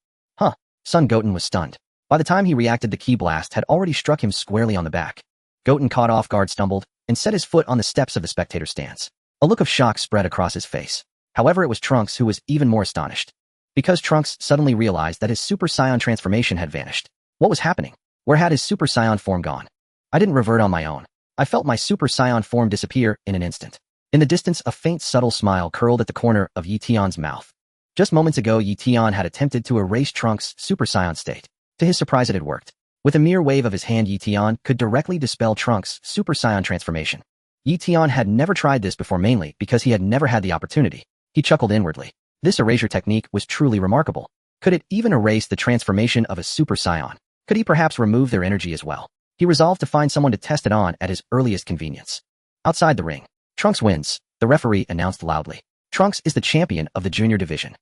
Son Goten was stunned. By the time he reacted, the ki blast had already struck him squarely on the back. Goten, caught off guard, stumbled and set his foot on the steps of the spectator stands. A look of shock spread across his face. However, it was Trunks who was even more astonished. Because Trunks suddenly realized that his Super Saiyan transformation had vanished. What was happening? Where had his Super Saiyan form gone? I didn't revert on my own. I felt my Super Saiyan form disappear in an instant. In the distance, a faint, subtle smile curled at the corner of Eition's mouth. Just moments ago, Eion had attempted to erase Trunks' Super Saiyan state. To his surprise, it had worked. With a mere wave of his hand, Eion could directly dispel Trunks' Super Saiyan transformation. Eion had never tried this before, mainly because he had never had the opportunity. He chuckled inwardly. This erasure technique was truly remarkable. Could it even erase the transformation of a Super Saiyan? Could he perhaps remove their energy as well? He resolved to find someone to test it on at his earliest convenience. Outside the ring, Trunks wins, the referee announced loudly. Trunks is the champion of the junior division.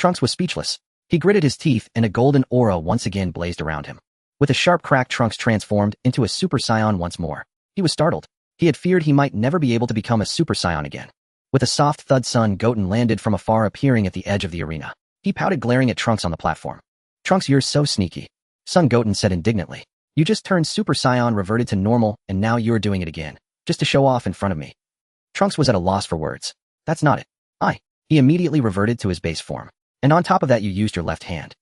Trunks was speechless. He gritted his teeth and a golden aura once again blazed around him. With a sharp crack, Trunks transformed into a Super Saiyan once more. He was startled. He had feared he might never be able to become a Super Saiyan again. With a soft thud, Son Goten landed from afar, appearing at the edge of the arena. He pouted, glaring at Trunks on the platform. Trunks, you're so sneaky. Son Goten said indignantly. You just turned Super Saiyan, reverted to normal, and now you're doing it again, just to show off in front of me. Trunks was at a loss for words. That's not it. He immediately reverted to his base form. And on top of that, you used your left hand.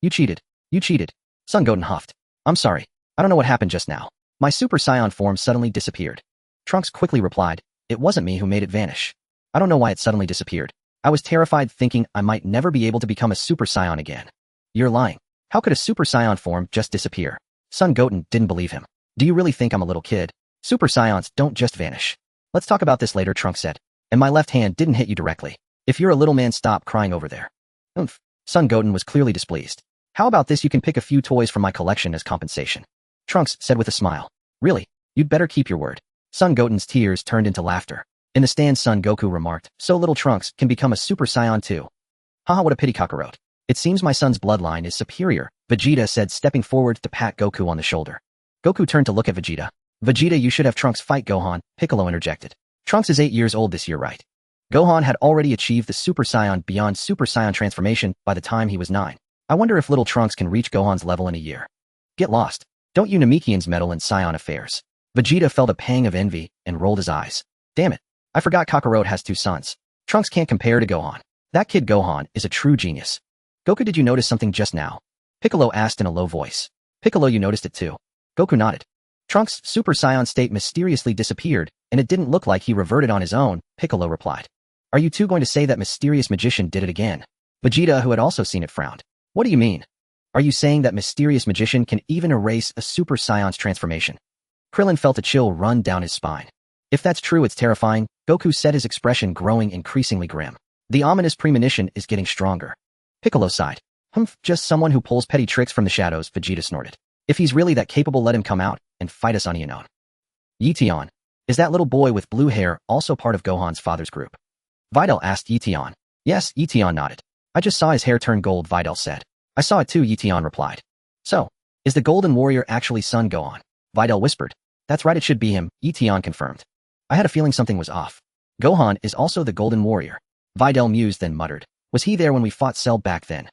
You cheated. You cheated. Son Goten huffed. I'm sorry. I don't know what happened just now. My Super Saiyan form suddenly disappeared. Trunks quickly replied, it wasn't me who made it vanish. I don't know why it suddenly disappeared. I was terrified, thinking I might never be able to become a Super Saiyan again. You're lying. How could a Super Saiyan form just disappear? Son Goten didn't believe him. Do you really think I'm a little kid? Super Saiyans don't just vanish. Let's talk about this later, Trunks said. And my left hand didn't hit you directly. If you're a little man, stop crying over there. Oomph. Son Goten was clearly displeased. How about this? You can pick a few toys from my collection as compensation. Trunks said with a smile. Really? You'd better keep your word. Son Goten's tears turned into laughter. In the stand, Son Goku remarked, so little Trunks can become a Super Saiyan too. Haha, what a pity, Kakarot. It seems my son's bloodline is superior, Vegeta said, stepping forward to pat Goku on the shoulder. Goku turned to look at Vegeta. Vegeta, you should have Trunks fight Gohan, Piccolo interjected. Trunks is 8 years old this year, right? Gohan had already achieved the Super Saiyan beyond Super Saiyan transformation by the time he was 9. I wonder if little Trunks can reach Gohan's level in a year. Get lost. Don't you Namekians meddle in Saiyan affairs. Vegeta felt a pang of envy and rolled his eyes. Damn it. I forgot Kakarot has 2 sons. Trunks can't compare to Gohan. That kid Gohan is a true genius. Goku, did you notice something just now? Piccolo asked in a low voice. Piccolo, you noticed it too. Goku nodded. Trunks' Super Saiyan state mysteriously disappeared, and it didn't look like he reverted on his own, Piccolo replied. Are you two going to say that mysterious magician did it again? Vegeta, who had also seen it, frowned. What do you mean? Are you saying that mysterious magician can even erase a Super Saiyan's transformation? Krillin felt a chill run down his spine. If that's true, it's terrifying, Goku said, his expression growing increasingly grim. The ominous premonition is getting stronger. Piccolo sighed. Humph, just someone who pulls petty tricks from the shadows, Vegeta snorted. If he's really that capable, let him come out and fight us on Eion. Eion. Is that little boy with blue hair also part of Gohan's father's group? Videl asked Eion. Yes, Eion nodded. I just saw his hair turn gold, Videl said. I saw it too, Eion replied. So, is the Golden Warrior actually son Gohan? Videl whispered. That's right, it should be him, Eion confirmed. I had a feeling something was off. Gohan is also the Golden Warrior. Videl mused, then muttered. Was he there when we fought Cell back then?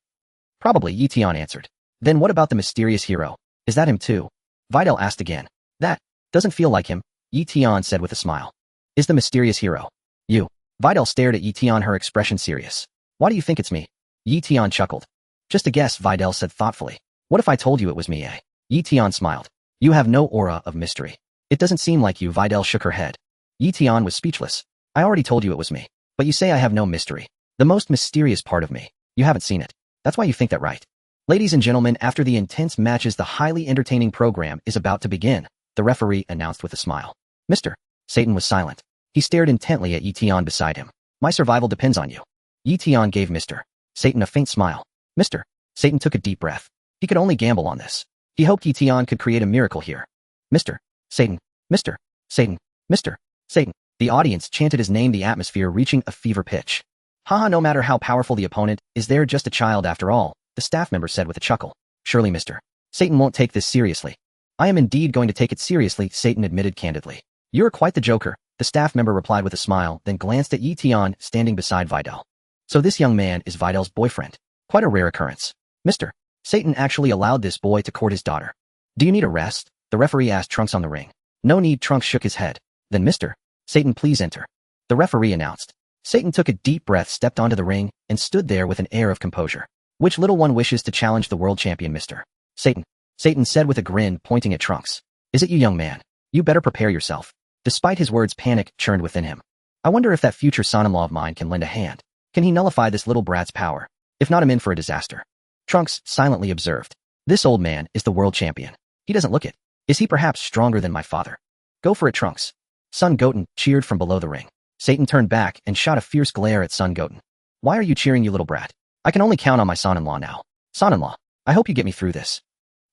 Probably, Eion answered. Then what about the mysterious hero? Is that him too? Videl asked again. That doesn't feel like him, Eion said with a smile. Is the mysterious hero you? Videl stared at Eion, her expression serious. Why do you think it's me? Eion chuckled. Just a guess, Videl said thoughtfully. What if I told you it was me, eh? Eion smiled. You have no aura of mystery. It doesn't seem like you, Videl shook her head. Eion was speechless. I already told you it was me. But you say I have no mystery. The most mysterious part of me. You haven't seen it. That's why you think that, right? Ladies and gentlemen, after the intense matches, the highly entertaining program is about to begin, the referee announced with a smile. Mr. Satan was silent. He stared intently at Eion beside him. My survival depends on you. Eion gave Mr. Satan a faint smile. Mr. Satan took a deep breath. He could only gamble on this. He hoped Eion could create a miracle here. Mr. Satan. Mr. Satan. Mr. Satan. The audience chanted his name, the atmosphere reaching a fever pitch. Haha, no matter how powerful the opponent, is they're just a child after all, the staff member said with a chuckle. Surely Mr. Satan won't take this seriously. I am indeed going to take it seriously, Satan admitted candidly. You're quite the joker, the staff member replied with a smile, then glanced at Eion standing beside Videl. So this young man is Videl's boyfriend. Quite a rare occurrence. Mr. Satan actually allowed this boy to court his daughter. Do you need a rest? The referee asked Trunks on the ring. No need, Trunks shook his head. Then Mr. Satan, please enter. The referee announced. Satan took a deep breath, stepped onto the ring, and stood there with an air of composure. Which little one wishes to challenge the world champion, Mr. Satan? Satan said with a grin, pointing at Trunks. Is it you, young man? You better prepare yourself. Despite his words, panic churned within him. I wonder if that future son-in-law of mine can lend a hand. Can he nullify this little brat's power? If not, I'm in for a disaster. Trunks silently observed. This old man is the world champion. He doesn't look it. Is he perhaps stronger than my father? Go for it, Trunks. Son Goten cheered from below the ring. Satan turned back and shot a fierce glare at Son Goten. Why are you cheering, you little brat? I can only count on my son-in-law now. Son-in-law, I hope you get me through this.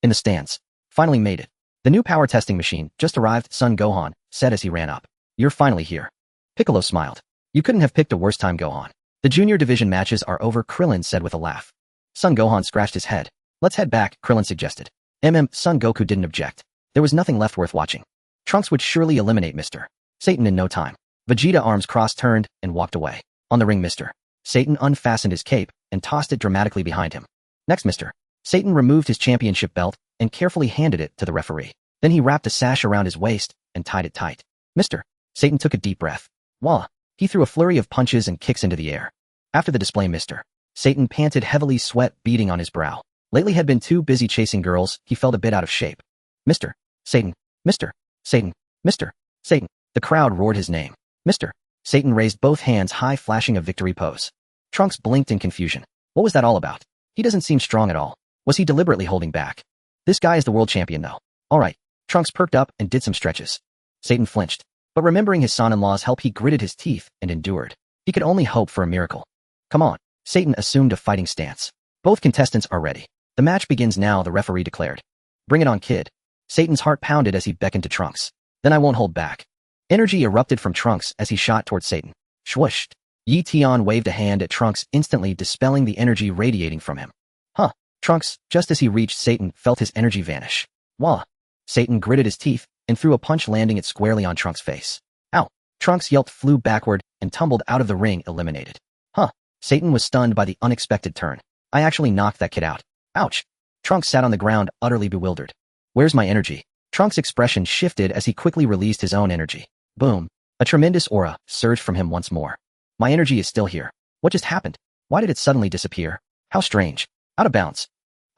In the stands. Finally made it. The new power testing machine just arrived, Son Gohan said as he ran up. You're finally here. Piccolo smiled. You couldn't have picked a worse time, Gohan. The junior division matches are over, Krillin said with a laugh. Son Gohan scratched his head. Let's head back, Krillin suggested. Son Goku didn't object. There was nothing left worth watching. Trunks would surely eliminate Mr. Satan in no time. Vegeta arms crossed turned and walked away. On the ring, Mr. Satan unfastened his cape and tossed it dramatically behind him. Next, Mr. Satan removed his championship belt and carefully handed it to the referee. Then he wrapped a sash around his waist and tied it tight. Mr. Satan took a deep breath. Voila! He threw a flurry of punches and kicks into the air. After the display, Mr. Satan panted heavily, sweat beading on his brow. Lately had been too busy chasing girls, he felt a bit out of shape. Mr. Satan, Mr. Satan, Mr. Satan. The crowd roared his name. Mr. Satan raised both hands high, flashing a victory pose. Trunks blinked in confusion. What was that all about? He doesn't seem strong at all. Was he deliberately holding back? This guy is the world champion though. Alright. Trunks perked up and did some stretches. Satan flinched. But remembering his son-in-law's help, he gritted his teeth and endured. He could only hope for a miracle. Come on. Satan assumed a fighting stance. Both contestants are ready. The match begins now, the referee declared. Bring it on, kid. Satan's heart pounded as he beckoned to Trunks. Then I won't hold back. Energy erupted from Trunks as he shot towards Satan. Swoosh. Eion waved a hand at Trunks, instantly dispelling the energy radiating from him. Huh. Trunks, just as he reached Satan, felt his energy vanish. Voila. Satan gritted his teeth and threw a punch, landing it squarely on Trunks' face. Ow. Trunks yelped, flew backward, and tumbled out of the ring, eliminated. Huh. Satan was stunned by the unexpected turn. I actually knocked that kid out. Ouch. Trunks sat on the ground, utterly bewildered. Where's my energy? Trunks' expression shifted as he quickly released his own energy. Boom. A tremendous aura surged from him once more. My energy is still here. What just happened? Why did it suddenly disappear? How strange. Out of bounds.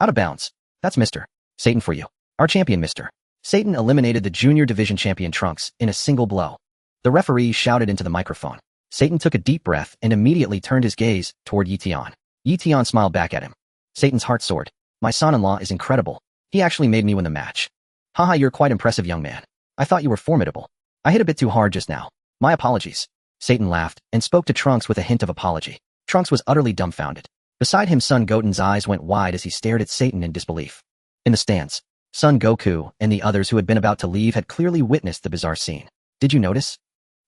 Out of bounds. That's Mr. Satan for you. Our champion, Mr. Satan eliminated the junior division champion Trunks in a single blow. The referee shouted into the microphone. Satan took a deep breath and immediately turned his gaze toward Eion. Eion smiled back at him. Satan's heart soared. My son-in-law is incredible. He actually made me win the match. Haha, you're quite impressive, young man. I thought you were formidable. I hit a bit too hard just now. My apologies. Satan laughed and spoke to Trunks with a hint of apology. Trunks was utterly dumbfounded. Beside him, Son Goten's eyes went wide as he stared at Satan in disbelief. In the stands, Son Goku and the others who had been about to leave had clearly witnessed the bizarre scene. Did you notice?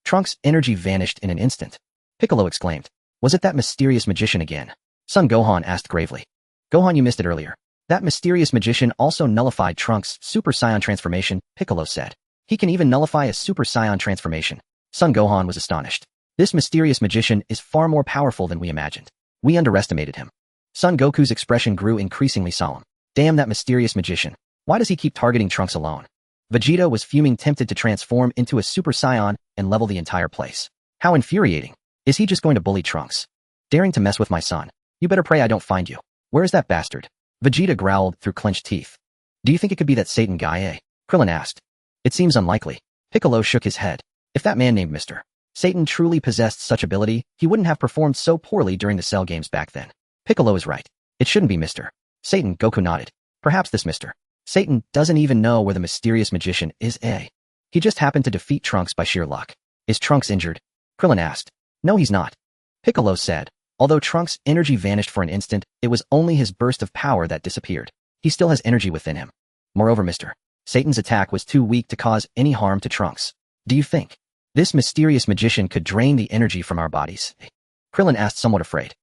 Trunks' energy vanished in an instant. Piccolo exclaimed. Was it that mysterious magician again? Son Gohan asked gravely. Gohan, you missed it earlier. That mysterious magician also nullified Trunks' Super Saiyan transformation, Piccolo said. He can even nullify a Super Saiyan transformation. Son Gohan was astonished. This mysterious magician is far more powerful than we imagined. We underestimated him. Son Goku's expression grew increasingly solemn. Damn that mysterious magician. Why does he keep targeting Trunks alone? Vegeta was fuming, tempted to transform into a Super Saiyan and level the entire place. How infuriating. Is he just going to bully Trunks? Daring to mess with my son. You better pray I don't find you. Where is that bastard? Vegeta growled through clenched teeth. Do you think it could be that Satan guy, eh? Krillin asked. It seems unlikely. Piccolo shook his head. If that man named Mr. Satan truly possessed such ability, he wouldn't have performed so poorly during the Cell games back then. Piccolo is right. It shouldn't be Mr. Satan, Goku nodded. Perhaps this Mr. Satan doesn't even know where the mysterious magician is, eh? He just happened to defeat Trunks by sheer luck. Is Trunks injured? Krillin asked. No, he's not. Piccolo said. Although Trunks' energy vanished for an instant, it was only his burst of power that disappeared. He still has energy within him. Moreover, Mr. Satan's attack was too weak to cause any harm to Trunks. Do you think this mysterious magician could drain the energy from our bodies? Krillin asked, somewhat afraid.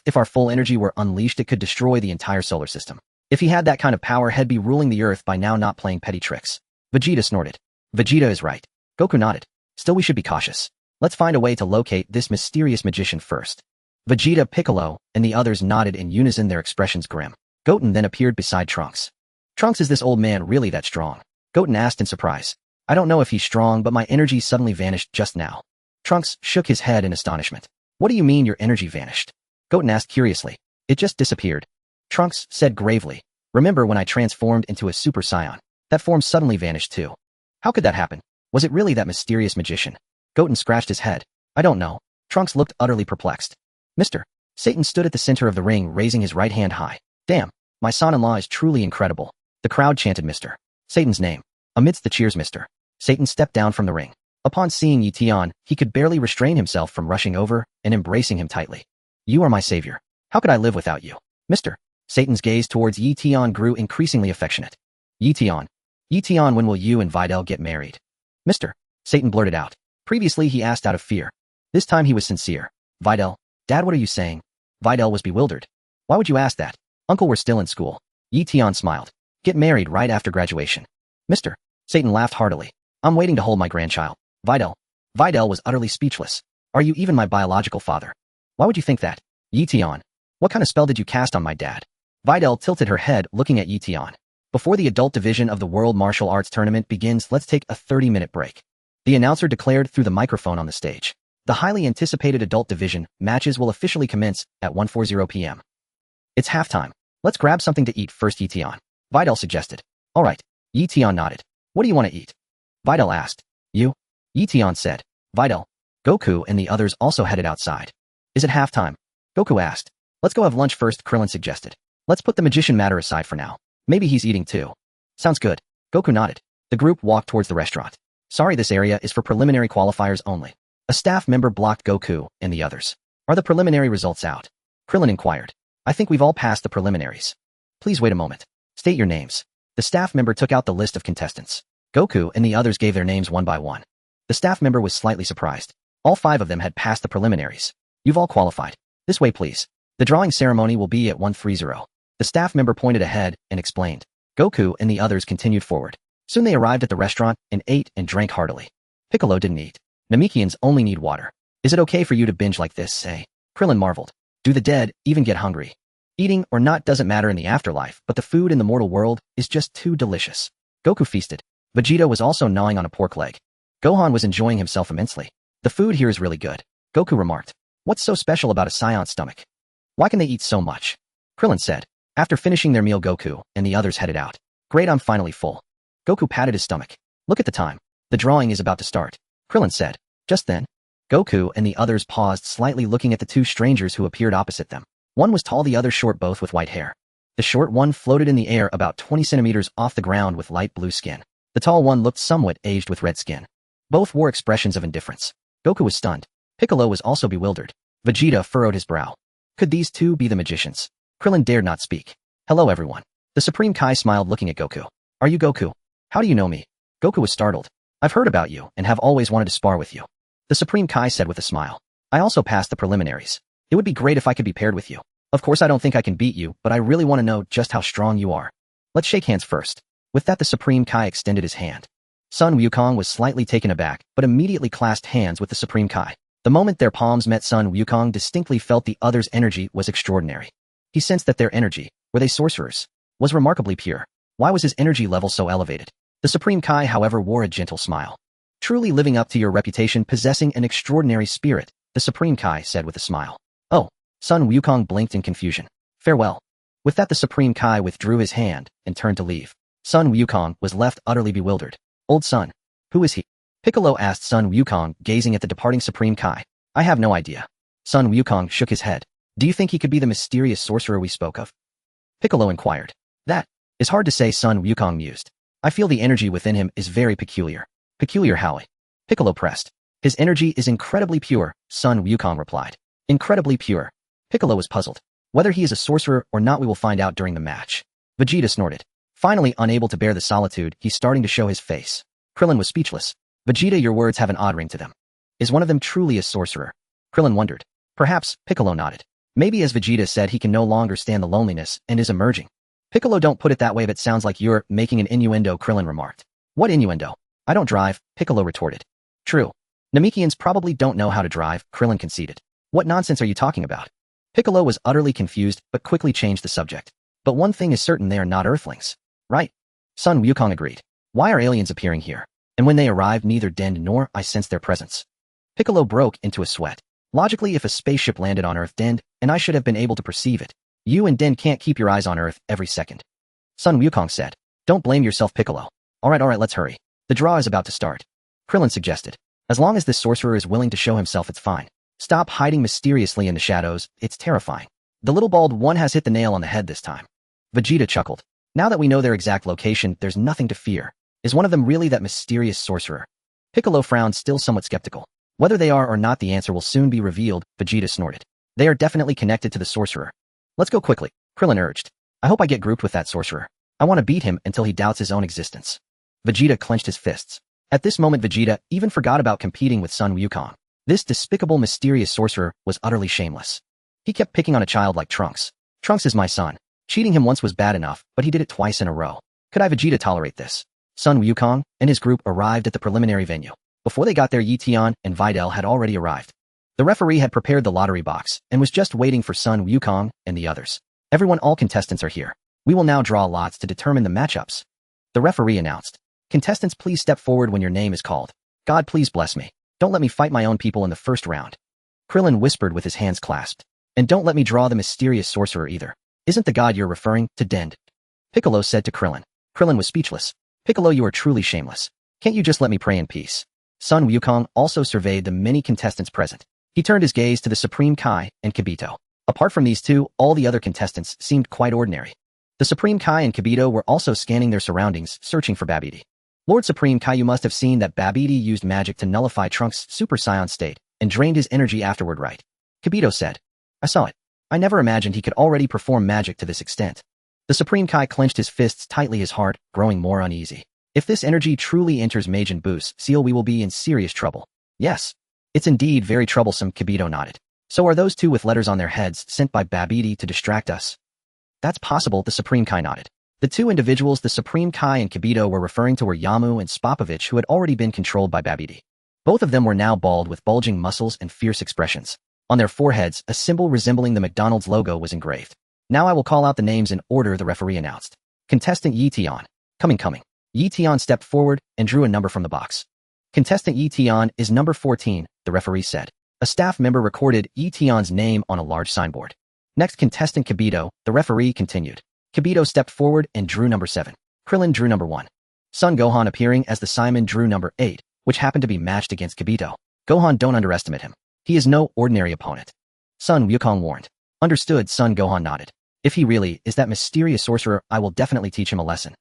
If our full energy were unleashed, it could destroy the entire solar system. If he had that kind of power, he'd be ruling the earth by now, not playing petty tricks. Vegeta snorted. Vegeta is right. Goku nodded. Still, we should be cautious. Let's find a way to locate this mysterious magician first. Vegeta, Piccolo, and the others nodded in unison, their expressions grim. Goten then appeared beside Trunks. Trunks, is this old man really that strong? Goten asked in surprise. I don't know if he's strong, but my energy suddenly vanished just now. Trunks shook his head in astonishment. What do you mean your energy vanished? Goten asked curiously. It just disappeared. Trunks said gravely. Remember when I transformed into a Super Saiyan? That form suddenly vanished too. How could that happen? Was it really that mysterious magician? Goten scratched his head. I don't know. Trunks looked utterly perplexed. Mr. Satan stood at the center of the ring, raising his right hand high. Damn, my son-in-law is truly incredible. The crowd chanted Mr. Satan's name. Amidst the cheers, Mr. Satan stepped down from the ring. Upon seeing Eion, he could barely restrain himself from rushing over and embracing him tightly. You are my savior. How could I live without you? Mr. Satan's gaze towards Eion grew increasingly affectionate. Eion, when will you and Videl get married? Mr. Satan blurted out. Previously he asked out of fear. This time he was sincere. Videl, Dad, what are you saying? Videl was bewildered. Why would you ask that? Uncle, we're still in school. Eion smiled. Get married right after graduation. Mr. Satan laughed heartily. I'm waiting to hold my grandchild. Videl, Videl was utterly speechless. Are you even my biological father? Why would you think that? Eion. What kind of spell did you cast on my dad? Videl tilted her head looking at Eion. Before the adult division of the World Martial Arts Tournament begins, let's take a 30-minute break. The announcer declared through the microphone on the stage. The highly anticipated adult division matches will officially commence at 1:40 p.m. It's halftime. Let's grab something to eat first, Eion. Videl suggested. All right. Eion nodded. What do you want to eat? Videl asked. You? Eion said. Videl. Goku and the others also headed outside. Is it halftime? Goku asked. Let's go have lunch first, Krillin suggested. Let's put the magician matter aside for now. Maybe he's eating too. Sounds good. Goku nodded. The group walked towards the restaurant. Sorry, this area is for preliminary qualifiers only. A staff member blocked Goku and the others. Are the preliminary results out? Krillin inquired. I think we've all passed the preliminaries. Please wait a moment. State your names. The staff member took out the list of contestants. Goku and the others gave their names one by one. The staff member was slightly surprised. All 5 of them had passed the preliminaries. You've all qualified. This way, please. The drawing ceremony will be at 1:30. The staff member pointed ahead and explained. Goku and the others continued forward. Soon they arrived at the restaurant and ate and drank heartily. Piccolo didn't eat. Namekians only need water. Is it okay for you to binge like this, say? Krillin marveled. Do the dead even get hungry? Eating or not doesn't matter in the afterlife, but the food in the mortal world is just too delicious. Goku feasted. Vegeta was also gnawing on a pork leg. Gohan was enjoying himself immensely. The food here is really good. Goku remarked. What's so special about a Saiyan's stomach? Why can they eat so much? Krillin said. After finishing their meal, Goku and the others headed out. Great, I'm finally full. Goku patted his stomach. Look at the time. The drawing is about to start. Krillin said. Just then, Goku and the others paused, slightly looking at the 2 strangers who appeared opposite them. One was tall, the other short, both with white hair. The short one floated in the air about 20 centimeters off the ground with light blue skin. The tall one looked somewhat aged with red skin. Both wore expressions of indifference. Goku was stunned. Piccolo was also bewildered. Vegeta furrowed his brow. Could these 2 be the magicians? Krillin dared not speak. Hello, everyone. The Supreme Kai smiled, looking at Goku. Are you Goku? How do you know me? Goku was startled. I've heard about you and have always wanted to spar with you. The Supreme Kai said with a smile. I also passed the preliminaries. It would be great if I could be paired with you. Of course, I don't think I can beat you, but I really want to know just how strong you are. Let's shake hands first. With that, the Supreme Kai extended his hand. Sun Wukong was slightly taken aback, but immediately clasped hands with the Supreme Kai. The moment their palms met, Sun Wukong distinctly felt the other's energy was extraordinary. He sensed that their energy, were they sorcerers, was remarkably pure. Why was his energy level so elevated? The Supreme Kai, however, wore a gentle smile. Truly living up to your reputation, possessing an extraordinary spirit, the Supreme Kai said with a smile. Oh, Sun Wukong blinked in confusion. Farewell. With that, the Supreme Kai withdrew his hand and turned to leave. Sun Wukong was left utterly bewildered. Old Sun. Who is he? Piccolo asked Sun Wukong, gazing at the departing Supreme Kai. I have no idea. Sun Wukong shook his head. Do you think he could be the mysterious sorcerer we spoke of? Piccolo inquired. That is hard to say, Sun Wukong mused. I feel the energy within him is very peculiar. Peculiar how? Piccolo pressed. His energy is incredibly pure, Sun Wukong replied. Incredibly pure. Piccolo was puzzled. Whether he is a sorcerer or not, we will find out during the match. Vegeta snorted. Finally, unable to bear the solitude, he's starting to show his face. Krillin was speechless. Vegeta, your words have an odd ring to them. Is one of them truly a sorcerer? Krillin wondered. Perhaps, Piccolo nodded. Maybe, as Vegeta said, he can no longer stand the loneliness and is emerging. Piccolo, don't put it that way, that sounds like you're making an innuendo, Krillin remarked. What innuendo? I don't drive, Piccolo retorted. True. Namekians probably don't know how to drive, Krillin conceded. What nonsense are you talking about? Piccolo was utterly confused, but quickly changed the subject. But one thing is certain, they are not Earthlings. Right. Sun Wukong agreed. Why are aliens appearing here? And when they arrived, neither Den nor I sensed their presence. Piccolo broke into a sweat. Logically, if a spaceship landed on Earth, Den, and I should have been able to perceive it. You and Den can't keep your eyes on Earth every second. Sun Wukong said. Don't blame yourself, Piccolo. Alright, let's hurry. The draw is about to start. Krillin suggested. As long as this sorcerer is willing to show himself, it's fine. Stop hiding mysteriously in the shadows, it's terrifying. The little bald one has hit the nail on the head this time. Vegeta chuckled. Now that we know their exact location, there's nothing to fear. Is one of them really that mysterious sorcerer? Piccolo frowned, still somewhat skeptical. Whether they are or not, the answer will soon be revealed, Vegeta snorted. They are definitely connected to the sorcerer. Let's go quickly, Krillin urged. I hope I get grouped with that sorcerer. I want to beat him until he doubts his own existence. Vegeta clenched his fists. At this moment, Vegeta even forgot about competing with Sun Wukong. This despicable, mysterious sorcerer was utterly shameless. He kept picking on a child like Trunks. Trunks is my son. Cheating him once was bad enough, but he did it twice in a row. Could I, Vegeta, tolerate this? Sun Wukong and his group arrived at the preliminary venue. Before they got there, Eion and Videl had already arrived. The referee had prepared the lottery box and was just waiting for Sun Wukong and the others. Everyone, all contestants are here. We will now draw lots to determine the matchups. The referee announced. Contestants, please step forward when your name is called. God, please bless me. Don't let me fight my own people in the first round. Krillin whispered with his hands clasped. And don't let me draw the mysterious sorcerer either. Isn't the god you're referring to Dend? Piccolo said to Krillin. Krillin was speechless. Piccolo, you are truly shameless. Can't you just let me pray in peace? Sun Wukong also surveyed the many contestants present. He turned his gaze to the Supreme Kai and Kibito. Apart from these two, all the other contestants seemed quite ordinary. The Supreme Kai and Kibito were also scanning their surroundings, searching for Babidi. Lord Supreme Kai, you must have seen that Babidi used magic to nullify Trunks' Super Saiyan state and drained his energy afterward, right? Kibito said. I saw it. I never imagined he could already perform magic to this extent. The Supreme Kai clenched his fists tightly, his heart growing more uneasy. If this energy truly enters Majin Buu's seal, we will be in serious trouble. Yes. It's indeed very troublesome, Kibito nodded. So are those two with letters on their heads sent by Babidi to distract us? That's possible, the Supreme Kai nodded. The two individuals the Supreme Kai and Kibito were referring to were Yamu and Spopovich, who had already been controlled by Babidi. Both of them were now bald with bulging muscles and fierce expressions. On their foreheads, a symbol resembling the McDonald's logo was engraved. Now I will call out the names in order, the referee announced. Contestant Eion. Coming. Eion stepped forward and drew a number from the box. Contestant Eion is number 14, the referee said. A staff member recorded Eion's name on a large signboard. Next, contestant Kibito, the referee continued. Kibito stepped forward and drew number 7. Krillin drew number 1. Son Gohan, appearing as the Saiyaman, drew number 8, which happened to be matched against Kibito. Gohan, don't underestimate him. He is no ordinary opponent. Sun Wukong warned. Understood, Son Gohan nodded. If he really is that mysterious sorcerer, I will definitely teach him a lesson.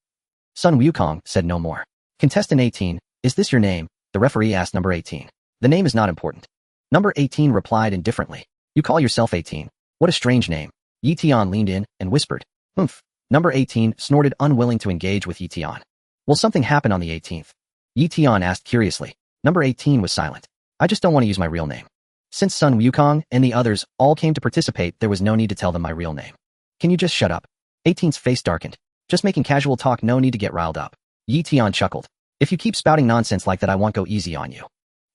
Sun Wukong said no more. Contestant 18, is this your name? The referee asked number 18. The name is not important. Number 18 replied indifferently. You call yourself 18? What a strange name. Eion leaned in and whispered. Humph. Number 18 snorted, unwilling to engage with Eion. Will something happen on the 18th? Eion asked curiously. Number 18 was silent. I just don't want to use my real name. Since Sun Wukong and the others all came to participate, there was no need to tell them my real name. Can you just shut up? 18's face darkened. Just making casual talk, no need to get riled up. Eion chuckled. If you keep spouting nonsense like that, I won't go easy on you.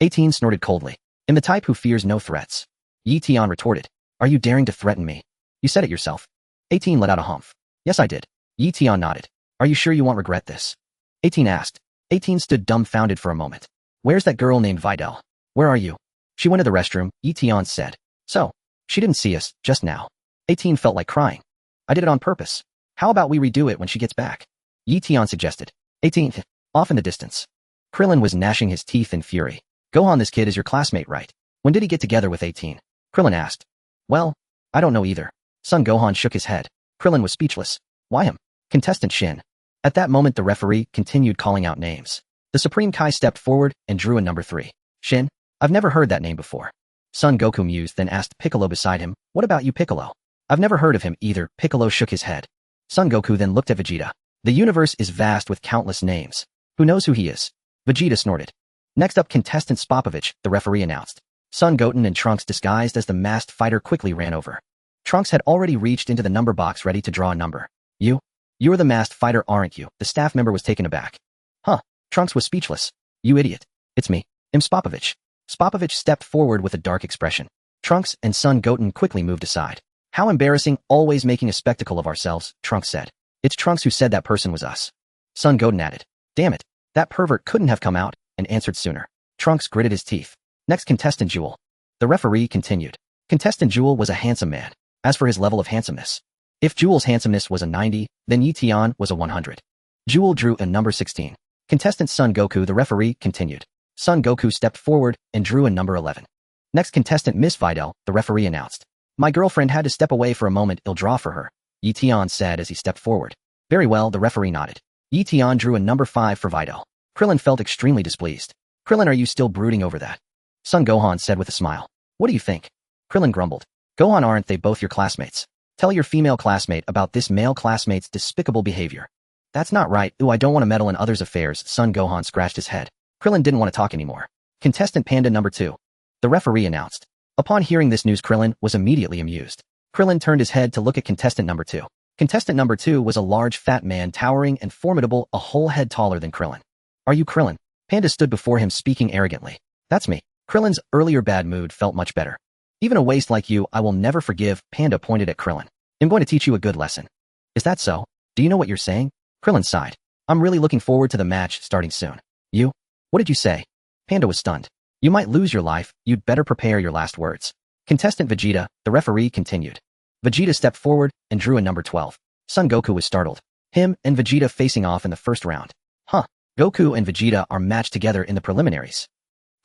18 snorted coldly. I'm the type who fears no threats. Eion retorted. Are you daring to threaten me? You said it yourself. 18 let out a humph. Yes, I did. Eion nodded. Are you sure you won't regret this? 18 asked. 18 stood dumbfounded for a moment. Where's that girl named Videl? Where are you? She went to the restroom, Eion said. So, she didn't see us, just now. 18 felt like crying. I did it on purpose. How about we redo it when she gets back? Eion suggested. 18, off in the distance. Krillin was gnashing his teeth in fury. Gohan, this kid is your classmate, right? When did he get together with 18? Krillin asked. Well, I don't know either. Son Gohan shook his head. Krillin was speechless. Why him? Contestant Shin. At that moment, the referee continued calling out names. The Supreme Kai stepped forward and drew a number 3. Shin? I've never heard that name before. Son Goku mused, then asked Piccolo beside him, what about you, Piccolo? I've never heard of him either. Piccolo shook his head. Son Goku then looked at Vegeta. The universe is vast with countless names. Who knows who he is? Vegeta snorted. Next up, contestant Spopovich, the referee announced. Son Goten and Trunks, disguised as the masked fighter, quickly ran over. Trunks had already reached into the number box ready to draw a number. You're the masked fighter, aren't you? The staff member was taken aback. Huh. Trunks was speechless. You idiot. It's me. I'm Spopovich. Spopovich stepped forward with a dark expression. Trunks and Son Goten quickly moved aside. How embarrassing, always making a spectacle of ourselves, Trunks said. It's Trunks who said that person was us. Son Goten added. Damn it. That pervert couldn't have come out and answered sooner. Trunks gritted his teeth. Next, contestant Jewel. The referee continued. Contestant Jewel was a handsome man. As for his level of handsomeness, if Jewel's handsomeness was a 90, then Eion was a 100. Jewel drew a number 16. Contestant Son Goku, the referee, continued. Son Goku stepped forward and drew a number 11. Next, contestant Miss Videl, the referee announced. My girlfriend had to step away for a moment, I'll draw for her, Eion said as he stepped forward. Very well, the referee nodded. Eion drew a number 5 for Videl. Krillin felt extremely displeased. Krillin, are you still brooding over that? Son Gohan said with a smile. What do you think? Krillin grumbled. Gohan, aren't they both your classmates? Tell your female classmate about this male classmate's despicable behavior. That's not right. Ooh, I don't want to meddle in others' affairs. Son Gohan scratched his head. Krillin didn't want to talk anymore. Contestant Panda number 2. The referee announced. Upon hearing this news, Krillin was immediately amused. Krillin turned his head to look at contestant number 2. Contestant number 2 was a large fat man, towering and formidable, a whole head taller than Krillin. Are you Krillin? Panda stood before him speaking arrogantly. That's me. Krillin's earlier bad mood felt much better. Even a waste like you I will never forgive. Panda pointed at Krillin. I'm going to teach you a good lesson. Is that so? Do you know what you're saying? Krillin sighed. I'm really looking forward to the match starting soon. You? What did you say? Panda was stunned. You might lose your life, you'd better prepare your last words. Contestant Vegeta, the referee continued. Vegeta stepped forward and drew a number 12. Son Goku was startled. Him and Vegeta facing off in the first round. Huh. Goku and Vegeta are matched together in the preliminaries.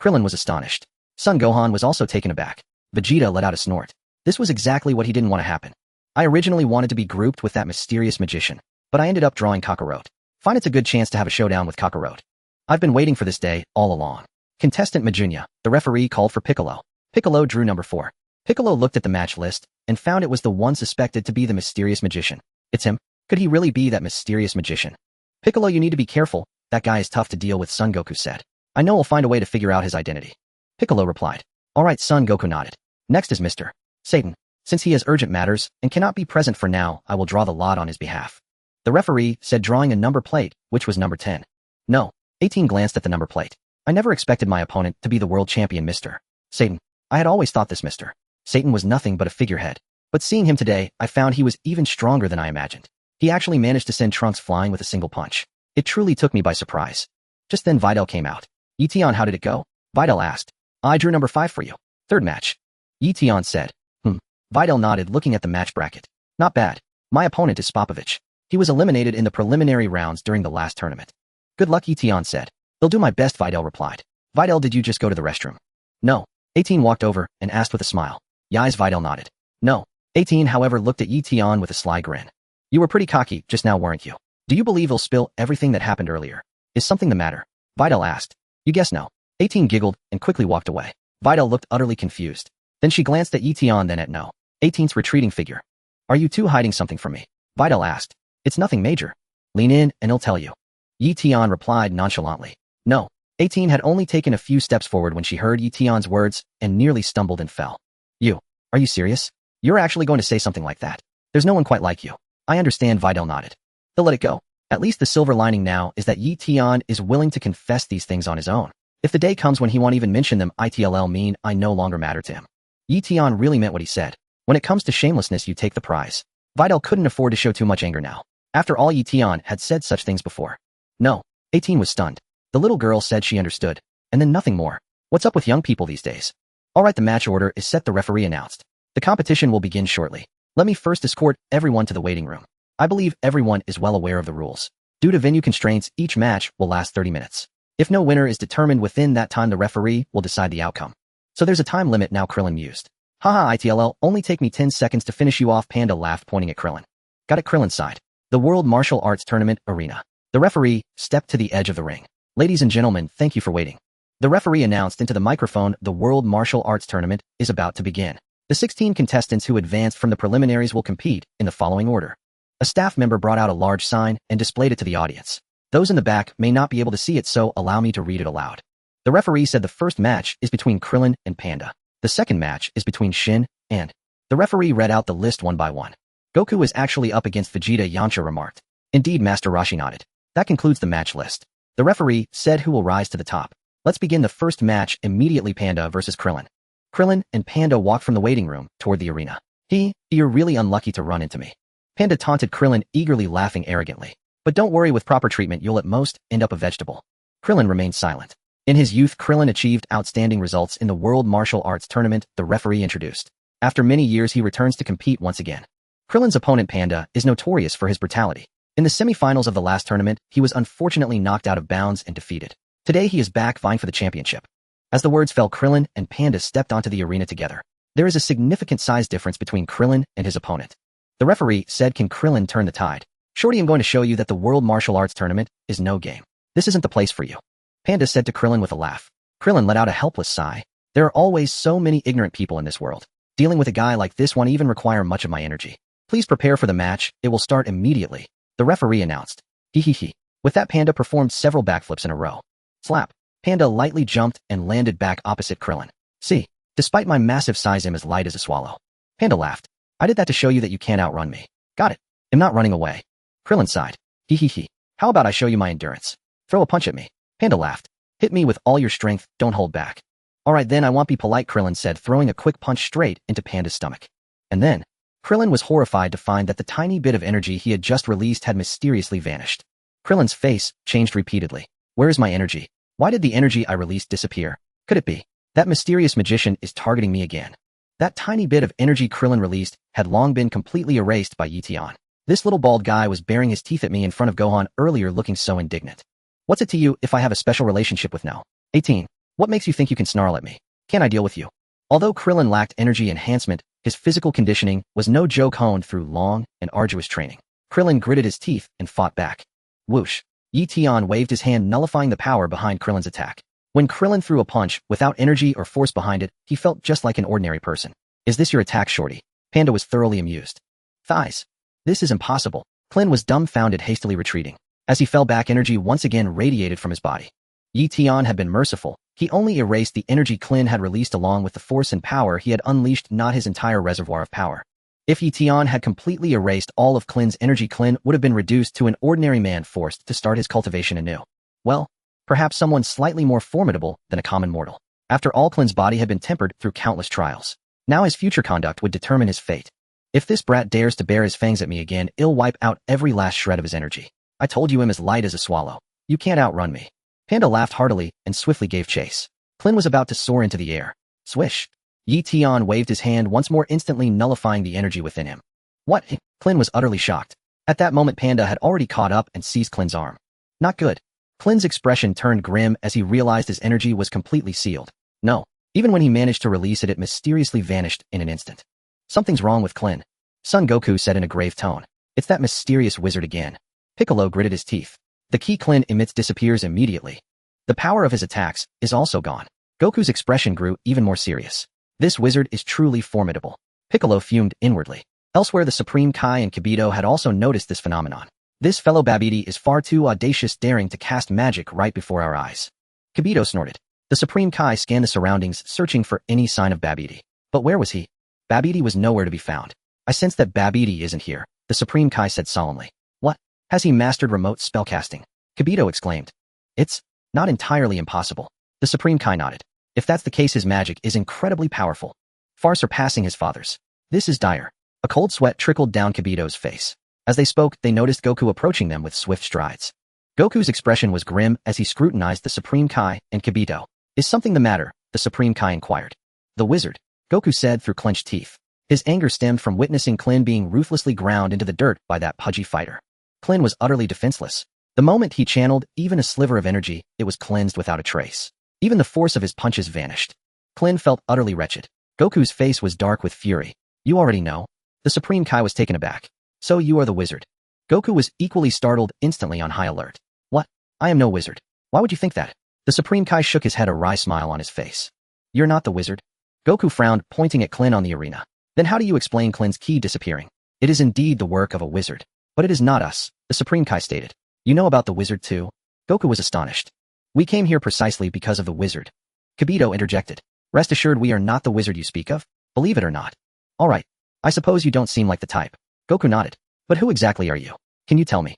Krillin was astonished. Son Gohan was also taken aback. Vegeta let out a snort. This was exactly what he didn't want to happen. I originally wanted to be grouped with that mysterious magician, but I ended up drawing Kakarot. Find it's a good chance to have a showdown with Kakarot. I've been waiting for this day all along. Contestant Majin, the referee called for Piccolo. Piccolo drew number 4. Piccolo looked at the match list and found it was the one suspected to be the mysterious magician. It's him. Could he really be that mysterious magician? Piccolo, you need to be careful. That guy is tough to deal with, Son Goku said. I know we'll find a way to figure out his identity. Piccolo replied. All right, Son Goku nodded. Next is Mr. Satan. Since he has urgent matters and cannot be present for now, I will draw the lot on his behalf. The referee said, drawing a number plate, which was number 10. No. 18 glanced at the number plate. I never expected my opponent to be the world champion Mr. Satan. I had always thought this Mr. Satan was nothing but a figurehead. But seeing him today, I found he was even stronger than I imagined. He actually managed to send Trunks flying with a single punch. It truly took me by surprise. Just then Videl came out. Eion, how did it go? Videl asked. I drew number 5 for you. Third match. Eion said. Videl nodded, looking at the match bracket. Not bad. My opponent is Spopovich. He was eliminated in the preliminary rounds during the last tournament. Good luck, Eion said. They'll do my best, Videl replied. Videl, did you just go to the restroom? No. 18 walked over and asked with a smile. Yes, Videl nodded. No. 18, however, looked at Eion with a sly grin. You were pretty cocky just now, weren't you? Do you believe he'll spill everything that happened earlier? Is something the matter? Videl asked. You guess no. 18 giggled and quickly walked away. Videl looked utterly confused. Then she glanced at Eion, then at no. 18's retreating figure. Are you two hiding something from me? Videl asked. It's nothing major. Lean in and he'll tell you. Eion replied nonchalantly. No. 18 had only taken a few steps forward when she heard Etion's words and nearly stumbled and fell. You. Are you serious? You're actually going to say something like that? There's no one quite like you. I understand, Videl nodded. They'll let it go. At least the silver lining now is that Eion is willing to confess these things on his own. If the day comes when he won't even mention them, it'll mean I no longer matter to him. Eion really meant what he said. When it comes to shamelessness, you take the prize. Videl couldn't afford to show too much anger now. After all, Eion had said such things before. No. 18 was stunned. The little girl said she understood, and then nothing more. What's up with young people these days? All right, the match order is set, the referee announced. The competition will begin shortly. Let me first escort everyone to the waiting room. I believe everyone is well aware of the rules. Due to venue constraints, each match will last 30 minutes. If no winner is determined within that time, the referee will decide the outcome. So there's a time limit now, Krillin mused. Haha, it'll only take me 10 seconds to finish you off, Panda laughed, pointing at Krillin. Got it, Krillin sighed. The World Martial Arts Tournament Arena. The referee stepped to the edge of the ring. Ladies and gentlemen, thank you for waiting. The referee announced into the microphone the World Martial Arts Tournament is about to begin. The 16 contestants who advanced from the preliminaries will compete in the following order. A staff member brought out a large sign and displayed it to the audience. Those in the back may not be able to see it, so allow me to read it aloud. The referee said the first match is between Krillin and Panda. The second match is between Shin and... The referee read out the list one by one. Goku is actually up against Vegeta, Yamcha remarked. Indeed, Master Roshi nodded. That concludes the match list. The referee said who will rise to the top. Let's begin the first match immediately, Panda versus Krillin. Krillin and Panda walked from the waiting room toward the arena. You're really unlucky to run into me. Panda taunted Krillin, eagerly laughing arrogantly. But don't worry, with proper treatment you'll at most end up a vegetable. Krillin remained silent. In his youth, Krillin achieved outstanding results in the World Martial Arts Tournament the referee introduced. After many years, he returns to compete once again. Krillin's opponent Panda is notorious for his brutality. In the semifinals of the last tournament, he was unfortunately knocked out of bounds and defeated. Today he is back vying for the championship. As the words fell, Krillin and Panda stepped onto the arena together. There is a significant size difference between Krillin and his opponent. The referee said, can Krillin turn the tide? Shorty, I'm going to show you that the World Martial Arts Tournament is no game. This isn't the place for you. Panda said to Krillin with a laugh. Krillin let out a helpless sigh. There are always so many ignorant people in this world. Dealing with a guy like this won't even require much of my energy. Please prepare for the match, it will start immediately. The referee announced. He. With that, Panda performed several backflips in a row. Slap. Panda lightly jumped and landed back opposite Krillin. See, despite my massive size, I'm as light as a swallow. Panda laughed. I did that to show you that you can't outrun me. Got it. I'm not running away. Krillin sighed. He. How about I show you my endurance? Throw a punch at me. Panda laughed. Hit me with all your strength, don't hold back. Alright then, I won't be polite, Krillin said, throwing a quick punch straight into Panda's stomach. And then, Krillin was horrified to find that the tiny bit of energy he had just released had mysteriously vanished. Krillin's face changed repeatedly. Where is my energy? Why did the energy I released disappear? Could it be that mysterious magician is targeting me again? That tiny bit of energy Krillin released had long been completely erased by Eion. This little bald guy was baring his teeth at me in front of Gohan earlier, looking so indignant. What's it to you if I have a special relationship with No? 18. What makes you think you can snarl at me? Can't I deal with you? Although Krillin lacked energy enhancement, his physical conditioning was no joke, honed through long and arduous training. Krillin gritted his teeth and fought back. Whoosh. Eion waved his hand, nullifying the power behind Krillin's attack. When Krillin threw a punch without energy or force behind it, he felt just like an ordinary person. Is this your attack, shorty? Panda was thoroughly amused. Thighs. This is impossible. Krillin was dumbfounded, hastily retreating. As he fell back, energy once again radiated from his body. Eion had been merciful. He only erased the energy Krillin had released along with the force and power he had unleashed, not his entire reservoir of power. If Eion had completely erased all of Krillin's energy, Krillin would have been reduced to an ordinary man forced to start his cultivation anew. Well, perhaps someone slightly more formidable than a common mortal. After all, Krillin's body had been tempered through countless trials. Now his future conduct would determine his fate. If this brat dares to bare his fangs at me again, I'll wipe out every last shred of his energy. I told you I'm as light as a swallow. You can't outrun me. Panda laughed heartily and swiftly gave chase. Krillin was about to soar into the air. Swish. Eion waved his hand once more, instantly nullifying the energy within him. What? Krillin was utterly shocked. At that moment, Panda had already caught up and seized Krillin's arm. Not good. Krillin's expression turned grim as he realized his energy was completely sealed. No. Even when he managed to release it, it mysteriously vanished in an instant. Something's wrong with Krillin. Son Goku said in a grave tone. It's that mysterious wizard again. Piccolo gritted his teeth. The ki Krillin emits disappears immediately. The power of his attacks is also gone. Goku's expression grew even more serious. This wizard is truly formidable. Piccolo fumed inwardly. Elsewhere, the Supreme Kai and Kibito had also noticed this phenomenon. This fellow Babidi is far too audacious, daring to cast magic right before our eyes. Kibito snorted. The Supreme Kai scanned the surroundings, searching for any sign of Babidi. But where was he? Babidi was nowhere to be found. I sense that Babidi isn't here, the Supreme Kai said solemnly. What? Has he mastered remote spellcasting? Kibito exclaimed. It's not entirely impossible. The Supreme Kai nodded. If that's the case, his magic is incredibly powerful, far surpassing his father's. This is dire. A cold sweat trickled down Kibito's face. As they spoke, they noticed Goku approaching them with swift strides. Goku's expression was grim as he scrutinized the Supreme Kai and Kibito. Is something the matter? The Supreme Kai inquired. The wizard, Goku said through clenched teeth. His anger stemmed from witnessing Krillin being ruthlessly ground into the dirt by that pudgy fighter. Krillin was utterly defenseless. The moment he channeled even a sliver of energy, it was cleansed without a trace. Even the force of his punches vanished. Krillin felt utterly wretched. Goku's face was dark with fury. You already know. The Supreme Kai was taken aback. So you are the wizard. Goku was equally startled, instantly on high alert. What? I am no wizard. Why would you think that? The Supreme Kai shook his head, a wry smile on his face. You're not the wizard? Goku frowned, pointing at Krillin on the arena. Then how do you explain Krillin's ki disappearing? It is indeed the work of a wizard. But it is not us, the Supreme Kai stated. You know about the wizard too? Goku was astonished. We came here precisely because of the wizard. Kibito interjected. Rest assured, we are not the wizard you speak of, believe it or not. All right. I suppose you don't seem like the type. Goku nodded. But who exactly are you? Can you tell me?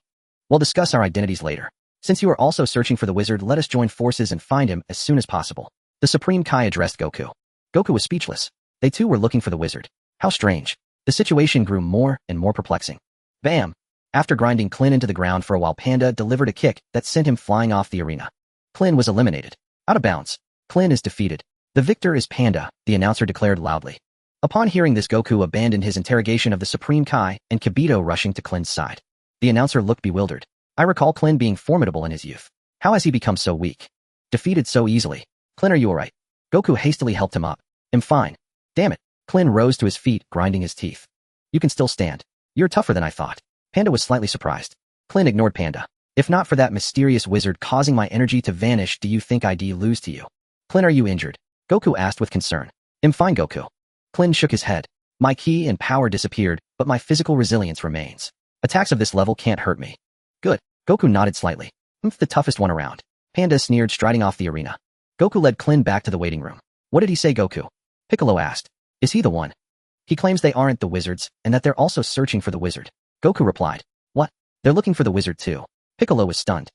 We'll discuss our identities later. Since you are also searching for the wizard, let us join forces and find him as soon as possible. The Supreme Kai addressed Goku. Goku was speechless. They too were looking for the wizard. How strange. The situation grew more and more perplexing. Bam! After grinding Krillin into the ground for a while, Panda delivered a kick that sent him flying off the arena. Krillin was eliminated. Out of bounds. Krillin is defeated. The victor is Panda, the announcer declared loudly. Upon hearing this, Goku abandoned his interrogation of the Supreme Kai and Kibito rushing to Krillin's side. The announcer looked bewildered. I recall Krillin being formidable in his youth. How has he become so weak? Defeated so easily. Krillin, are you alright? Goku hastily helped him up. I'm fine. Damn it. Krillin rose to his feet, grinding his teeth. You can still stand. You're tougher than I thought. Panda was slightly surprised. Krillin ignored Panda. If not for that mysterious wizard causing my energy to vanish, do you think I'd lose to you? Krillin, are you injured? Goku asked with concern. I'm fine, Goku. Krillin shook his head. My ki and power disappeared, but my physical resilience remains. Attacks of this level can't hurt me. Good. Goku nodded slightly. The toughest one around. Panda sneered, striding off the arena. Goku led Krillin back to the waiting room. What did he say, Goku? Piccolo asked. Is he the one? He claims they aren't the wizards, and that they're also searching for the wizard. Goku replied. What? They're looking for the wizard too. Piccolo was stunned.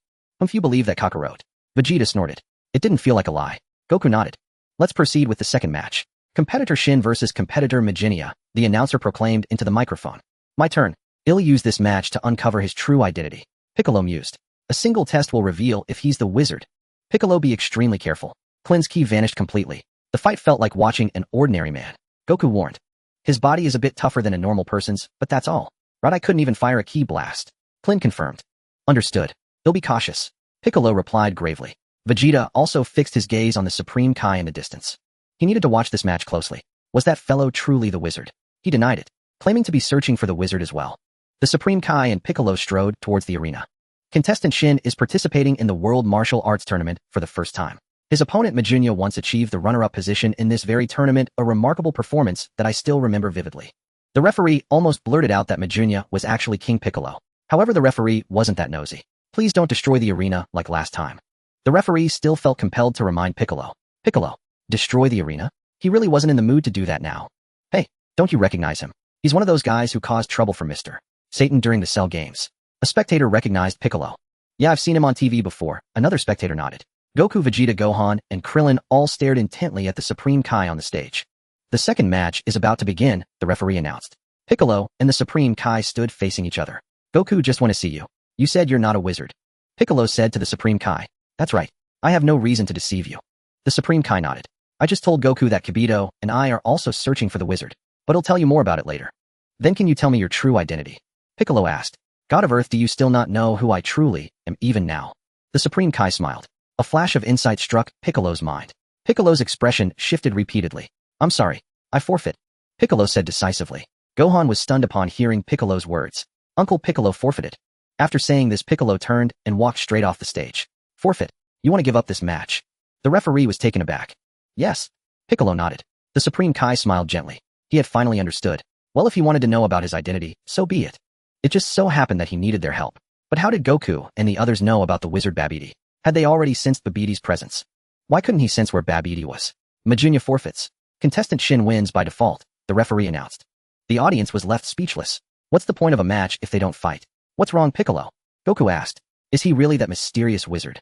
You believe that cockroach? Vegeta snorted. It didn't feel like a lie. Goku nodded. Let's proceed with the second match. Competitor Shin versus competitor Majinia, the announcer proclaimed into the microphone. My turn. He'll use this match to uncover his true identity. Piccolo mused. A single test will reveal if he's the wizard. Piccolo, be extremely careful. Klin's ki vanished completely. The fight felt like watching an ordinary man. Goku warned. His body is a bit tougher than a normal person's, but that's all. Right, I couldn't even fire a ki blast. Lin confirmed. Understood. He'll be cautious. Piccolo replied gravely. Vegeta also fixed his gaze on the Supreme Kai in the distance. He needed to watch this match closely. Was that fellow truly the wizard? He denied it, claiming to be searching for the wizard as well. The Supreme Kai and Piccolo strode towards the arena. Contestant Shin is participating in the World Martial Arts Tournament for the first time. His opponent Majinia once achieved the runner-up position in this very tournament, a remarkable performance that I still remember vividly. The referee almost blurted out that Majinia was actually King Piccolo. However, the referee wasn't that nosy. Please don't destroy the arena like last time. The referee still felt compelled to remind Piccolo. Piccolo, destroy the arena? He really wasn't in the mood to do that now. Hey, don't you recognize him? He's one of those guys who caused trouble for Mr. Satan during the Cell Games. A spectator recognized Piccolo. Yeah, I've seen him on TV before. Another spectator nodded. Goku, Vegeta, Gohan, and Krillin all stared intently at the Supreme Kai on the stage. The second match is about to begin, the referee announced. Piccolo and the Supreme Kai stood facing each other. Goku, just want to see you. You said you're not a wizard. Piccolo said to the Supreme Kai. That's right. I have no reason to deceive you. The Supreme Kai nodded. I just told Goku that Kibito and I are also searching for the wizard, but he'll tell you more about it later. Then can you tell me your true identity? Piccolo asked. God of Earth, do you still not know who I truly am even now? The Supreme Kai smiled. A flash of insight struck Piccolo's mind. Piccolo's expression shifted repeatedly. I'm sorry. I forfeit. Piccolo said decisively. Gohan was stunned upon hearing Piccolo's words. Uncle Piccolo forfeited. After saying this, Piccolo turned and walked straight off the stage. Forfeit. You want to give up this match? The referee was taken aback. Yes. Piccolo nodded. The Supreme Kai smiled gently. He had finally understood. Well, if he wanted to know about his identity, so be it. It just so happened that he needed their help. But how did Goku and the others know about the wizard Babidi? Had they already sensed Babidi's presence? Why couldn't he sense where Babidi was? Majinia forfeits. Contestant Shin wins by default, the referee announced. The audience was left speechless. What's the point of a match if they don't fight? What's wrong, Piccolo? Goku asked. Is he really that mysterious wizard?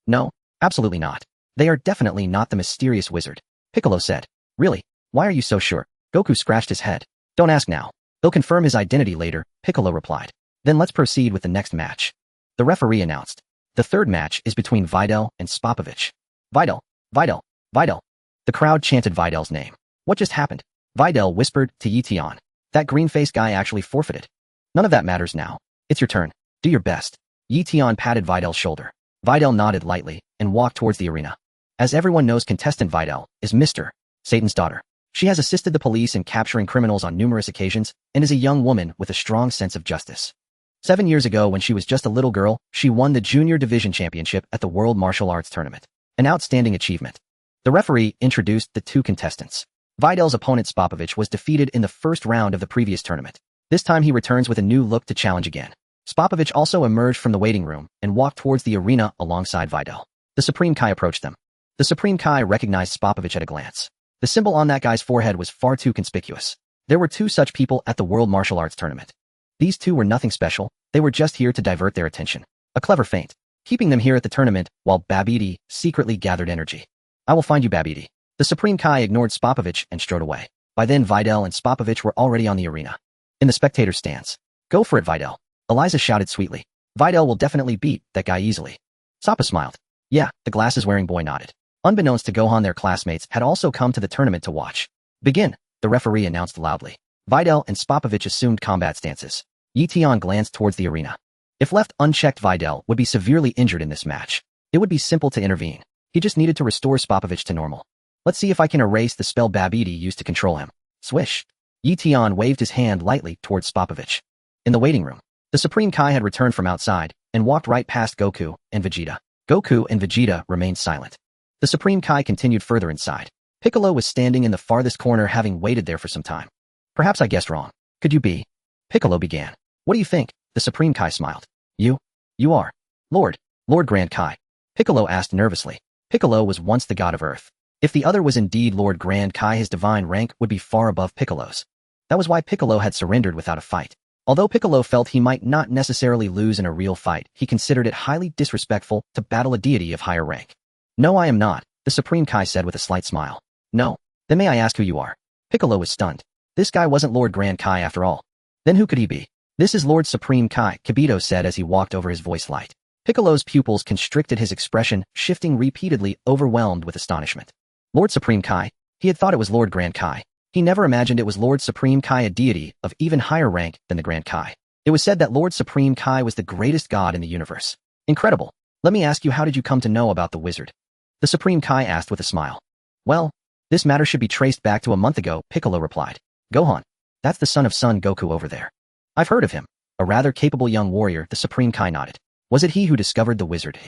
No, absolutely not. They are definitely not the mysterious wizard, Piccolo said. Really? Why are you so sure? Goku scratched his head. Don't ask now. They'll confirm his identity later, Piccolo replied. Then let's proceed with the next match. The referee announced. The third match is between Videl and Spopovich. Videl, Videl, Videl. The crowd chanted Videl's name. What just happened? Videl whispered to Eion. That green-faced guy actually forfeited. None of that matters now. It's your turn. Do your best. Eion patted Videl's shoulder. Videl nodded lightly and walked towards the arena. As everyone knows, contestant Videl is Mr. Satan's daughter. She has assisted the police in capturing criminals on numerous occasions and is a young woman with a strong sense of justice. 7 years ago, when she was just a little girl, she won the Junior Division Championship at the World Martial Arts Tournament. An outstanding achievement. The referee introduced the two contestants. Videl's opponent Spopovich was defeated in the first round of the previous tournament. This time he returns with a new look to challenge again. Spopovich also emerged from the waiting room and walked towards the arena alongside Videl. The Supreme Kai approached them. The Supreme Kai recognized Spopovich at a glance. The symbol on that guy's forehead was far too conspicuous. There were two such people at the World Martial Arts Tournament. These two were nothing special, they were just here to divert their attention. A clever feint, keeping them here at the tournament while Babidi secretly gathered energy. I will find you, Babidi. The Supreme Kai ignored Spopovich and strode away. By then, Videl and Spopovich were already on the arena. In the spectator stands. Go for it, Videl. Eliza shouted sweetly. Videl will definitely beat that guy easily. Soppa smiled. Yeah, the glasses-wearing boy nodded. Unbeknownst to Gohan, their classmates had also come to the tournament to watch. Begin, the referee announced loudly. Videl and Spopovich assumed combat stances. Eion glanced towards the arena. If left unchecked, Videl would be severely injured in this match. It would be simple to intervene. He just needed to restore Spopovich to normal. Let's see if I can erase the spell Babidi used to control him. Swish. Eion waved his hand lightly towards Spopovich. In the waiting room, the Supreme Kai had returned from outside and walked right past Goku and Vegeta. Goku and Vegeta remained silent. The Supreme Kai continued further inside. Piccolo was standing in the farthest corner, having waited there for some time. Perhaps I guessed wrong. Could you be? Piccolo began. What do you think? The Supreme Kai smiled. You are. Lord Grand Kai. Piccolo asked nervously. Piccolo was once the god of Earth. If the other was indeed Lord Grand Kai, his divine rank would be far above Piccolo's. That was why Piccolo had surrendered without a fight. Although Piccolo felt he might not necessarily lose in a real fight, he considered it highly disrespectful to battle a deity of higher rank. No, I am not, the Supreme Kai said with a slight smile. No. Then may I ask who you are? Piccolo was stunned. This guy wasn't Lord Grand Kai after all. Then who could he be? This is Lord Supreme Kai, Kibito said as he walked over his voice light. Piccolo's pupils constricted, his expression shifting repeatedly, overwhelmed with astonishment. Lord Supreme Kai? He had thought it was Lord Grand Kai. He never imagined it was Lord Supreme Kai, a deity of even higher rank than the Grand Kai. It was said that Lord Supreme Kai was the greatest god in the universe. Incredible. Let me ask you, how did you come to know about the wizard? The Supreme Kai asked with a smile. Well, this matter should be traced back to a month ago, Piccolo replied. Gohan. That's the son of Son Goku over there. I've heard of him. A rather capable young warrior, the Supreme Kai nodded. Was it he who discovered the wizard?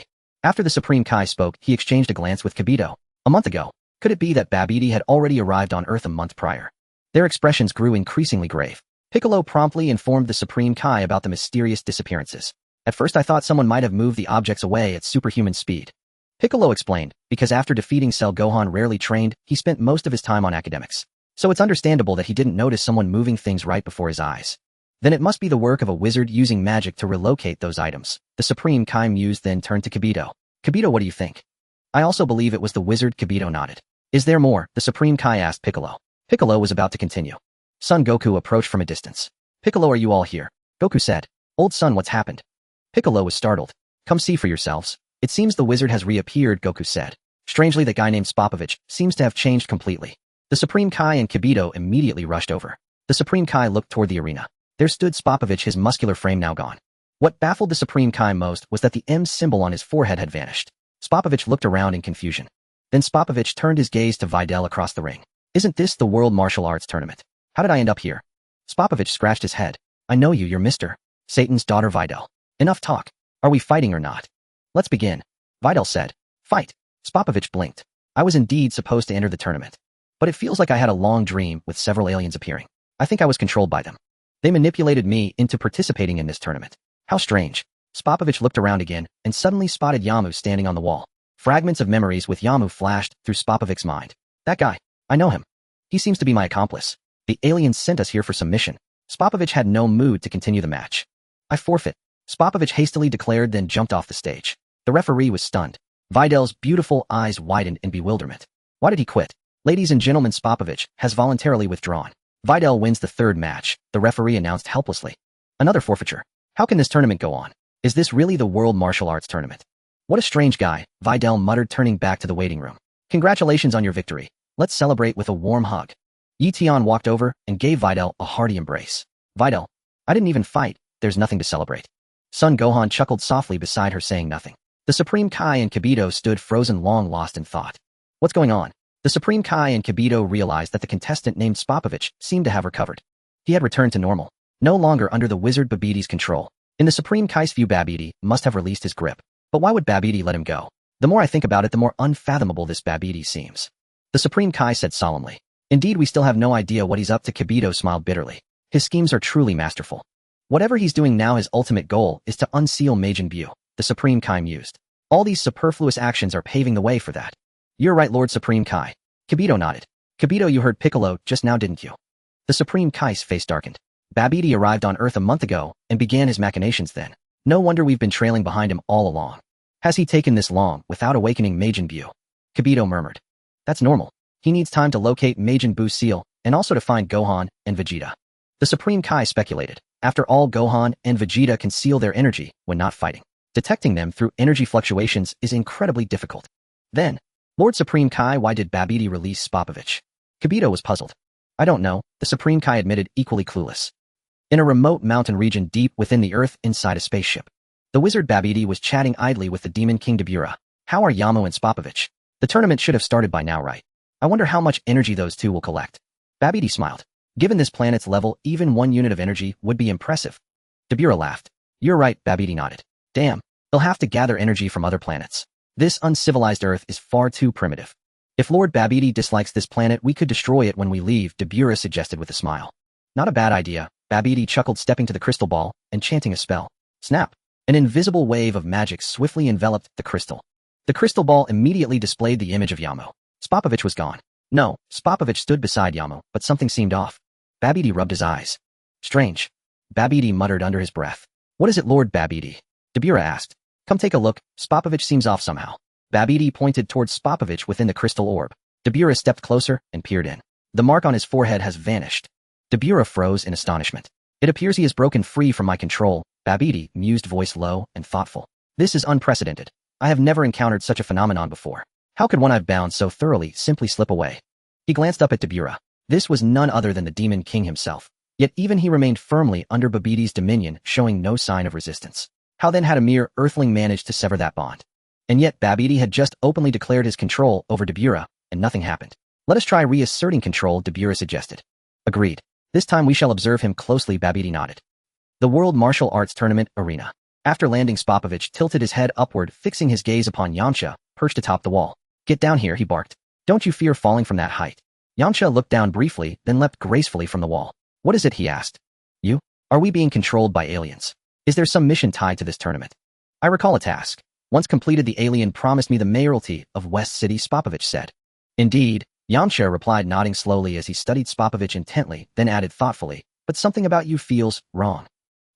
After the Supreme Kai spoke, he exchanged a glance with Kibito. A month ago. Could it be that Babidi had already arrived on Earth a month prior? Their expressions grew increasingly grave. Piccolo promptly informed the Supreme Kai about the mysterious disappearances. At first I thought someone might have moved the objects away at superhuman speed. Piccolo explained, because after defeating Cell Gohan rarely trained, he spent most of his time on academics. So it's understandable that he didn't notice someone moving things right before his eyes. Then it must be the work of a wizard using magic to relocate those items. The Supreme Kai mused, then turned to Kibito. Kibito, what do you think? I also believe it was the wizard, Kibito nodded. Is there more? The Supreme Kai asked Piccolo. Piccolo was about to continue. Son Goku approached from a distance. Piccolo, are you all here? Goku said. Old son, what's happened? Piccolo was startled. Come see for yourselves. It seems the wizard has reappeared, Goku said. Strangely, the guy named Spopovich seems to have changed completely. The Supreme Kai and Kibito immediately rushed over. The Supreme Kai looked toward the arena. There stood Spopovich, his muscular frame now gone. What baffled the Supreme Kai most was that the M symbol on his forehead had vanished. Spopovich looked around in confusion. Then Spopovich turned his gaze to Videl across the ring. Isn't this the World Martial Arts Tournament? How did I end up here? Spopovich scratched his head. I know you, you're Mr. Satan's daughter Videl. Enough talk. Are we fighting or not? Let's begin. Videl said. Fight. Spopovich blinked. I was indeed supposed to enter the tournament. But it feels like I had a long dream with several aliens appearing. I think I was controlled by them. They manipulated me into participating in this tournament. How strange. Spopovich looked around again and suddenly spotted Yamu standing on the wall. Fragments of memories with Yamu flashed through Spopovich's mind. That guy. I know him. He seems to be my accomplice. The aliens sent us here for some mission. Spopovich had no mood to continue the match. I forfeit. Spopovich hastily declared, then jumped off the stage. The referee was stunned. Videl's beautiful eyes widened in bewilderment. Why did he quit? Ladies and gentlemen, Spopovich has voluntarily withdrawn. Videl wins the third match, the referee announced helplessly. Another forfeiture. How can this tournament go on? Is this really the World Martial Arts Tournament? What a strange guy, Videl muttered, turning back to the waiting room. Congratulations on your victory. Let's celebrate with a warm hug. Yi Tian walked over and gave Videl a hearty embrace. Videl, I didn't even fight. There's nothing to celebrate. Son Gohan chuckled softly beside her, saying nothing. The Supreme Kai and Kibito stood frozen, long lost in thought. What's going on? The Supreme Kai and Kibito realized that the contestant named Spopovich seemed to have recovered. He had returned to normal, no longer under the wizard Babidi's control. In the Supreme Kai's view, Babidi must have released his grip. But why would Babidi let him go? The more I think about it, the more unfathomable this Babidi seems. The Supreme Kai said solemnly. Indeed, we still have no idea what he's up to. Kibito smiled bitterly. His schemes are truly masterful. Whatever he's doing now, his ultimate goal is to unseal Majin Buu, the Supreme Kai mused. All these superfluous actions are paving the way for that. You're right, Lord Supreme Kai. Kibito nodded. Kibito, you heard Piccolo just now, didn't you? The Supreme Kai's face darkened. Babidi arrived on Earth a month ago and began his machinations then. No wonder we've been trailing behind him all along. Has he taken this long without awakening Majin Buu? Kibito murmured. That's normal. He needs time to locate Majin Buu's seal and also to find Gohan and Vegeta. The Supreme Kai speculated. After all, Gohan and Vegeta conceal their energy when not fighting. Detecting them through energy fluctuations is incredibly difficult. Then, Lord Supreme Kai, why did Babidi release Spopovich? Kibito was puzzled. I don't know, the Supreme Kai admitted, equally clueless. In a remote mountain region deep within the earth inside a spaceship, the wizard Babidi was chatting idly with the Demon King Dabura. How are Yamu and Spopovich? The tournament should have started by now, right? I wonder how much energy those two will collect. Babidi smiled. Given this planet's level, even 1 unit of energy would be impressive. Dabura laughed. You're right, Babidi nodded. Damn, they'll have to gather energy from other planets. This uncivilized Earth is far too primitive. If Lord Babidi dislikes this planet, we could destroy it when we leave, Dabura suggested with a smile. Not a bad idea, Babidi chuckled, stepping to the crystal ball and chanting a spell. Snap! An invisible wave of magic swiftly enveloped the crystal. The crystal ball immediately displayed the image of Yamu. Spopovich was gone. No, Spopovich stood beside Yamu, but something seemed off. Babidi rubbed his eyes. Strange. Babidi muttered under his breath. What is it, Lord Babidi? Dabura asked. Come take a look, Spopovich seems off somehow. Babidi pointed towards Spopovich within the crystal orb. Dabura stepped closer and peered in. The mark on his forehead has vanished. Dabura froze in astonishment. It appears he has broken free from my control, Babidi mused, voice low and thoughtful. This is unprecedented. I have never encountered such a phenomenon before. How could one I've bound so thoroughly simply slip away? He glanced up at Dabura. This was none other than the Demon King himself. Yet even he remained firmly under Babidi's dominion, showing no sign of resistance. How then had a mere earthling managed to sever that bond? And yet Babidi had just openly declared his control over Dabura, and nothing happened. Let us try reasserting control, Dabura suggested. Agreed. This time we shall observe him closely, Babidi nodded. The World Martial Arts Tournament Arena. After landing, Spopovich tilted his head upward, fixing his gaze upon Yamcha, perched atop the wall. Get down here, he barked. Don't you fear falling from that height? Yamcha looked down briefly, then leapt gracefully from the wall. What is it, he asked. You? Are we being controlled by aliens? Is there some mission tied to this tournament? I recall a task. Once completed, the alien promised me the mayoralty of West City, Spopovich said. Indeed, Yamcha replied, nodding slowly as he studied Spopovich intently, then added thoughtfully, but something about you feels wrong.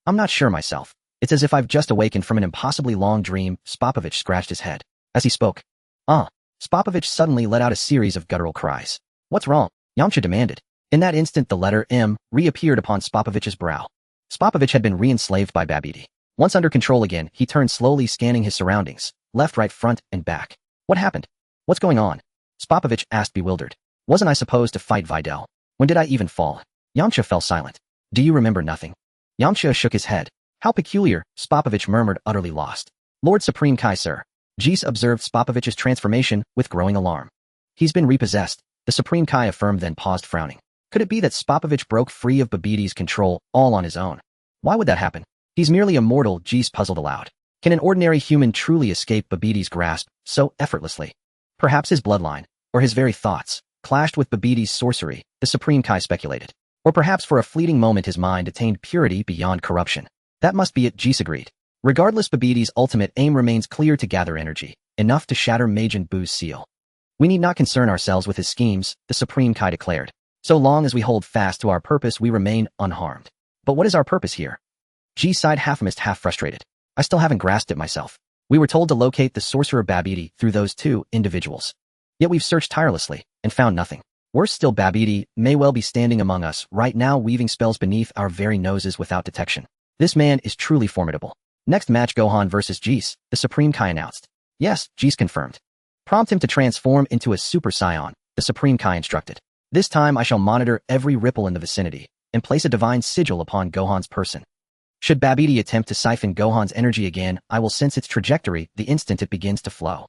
I'm not sure myself. It's as if I've just awakened from an impossibly long dream. Spopovich scratched his head. As he spoke. Spopovich suddenly let out a series of guttural cries. What's wrong? Yamcha demanded. In that instant, the letter M reappeared upon Spopovich's brow. Spopovich had been re-enslaved by Babidi. Once under control again, he turned slowly, scanning his surroundings, left, right, front, and back. What happened? What's going on? Spopovich asked, bewildered. Wasn't I supposed to fight Videl? When did I even fall? Yamcha fell silent. Do you remember nothing? Yamcha shook his head. How peculiar, Spopovich murmured, utterly lost. Lord Supreme Kai, sir. Jis observed Spopovich's transformation with growing alarm. He's been repossessed, the Supreme Kai affirmed, then paused, frowning. Could it be that Spopovich broke free of Babidi's control all on his own? Why would that happen? He's merely immortal, Jis puzzled aloud. Can an ordinary human truly escape Babidi's grasp so effortlessly? Perhaps his bloodline, or his very thoughts, clashed with Babidi's sorcery, the Supreme Kai speculated. Or perhaps for a fleeting moment his mind attained purity beyond corruption. That must be it, Jis agreed. Regardless, Babidi's ultimate aim remains clear: to gather energy, enough to shatter Majin Buu's seal. We need not concern ourselves with his schemes, the Supreme Kai declared. So long as we hold fast to our purpose, we remain unharmed. But what is our purpose here? G sighed, half amused, half frustrated. I still haven't grasped it myself. We were told to locate the sorcerer Babidi through those two individuals. Yet we've searched tirelessly and found nothing. Worse still, Babidi may well be standing among us right now, weaving spells beneath our very noses without detection. This man is truly formidable. Next match, Gohan versus Jis, the Supreme Kai announced. Yes, Jis confirmed. Prompt him to transform into a Super Saiyan, the Supreme Kai instructed. This time I shall monitor every ripple in the vicinity and place a divine sigil upon Gohan's person. Should Babidi attempt to siphon Gohan's energy again, I will sense its trajectory the instant it begins to flow.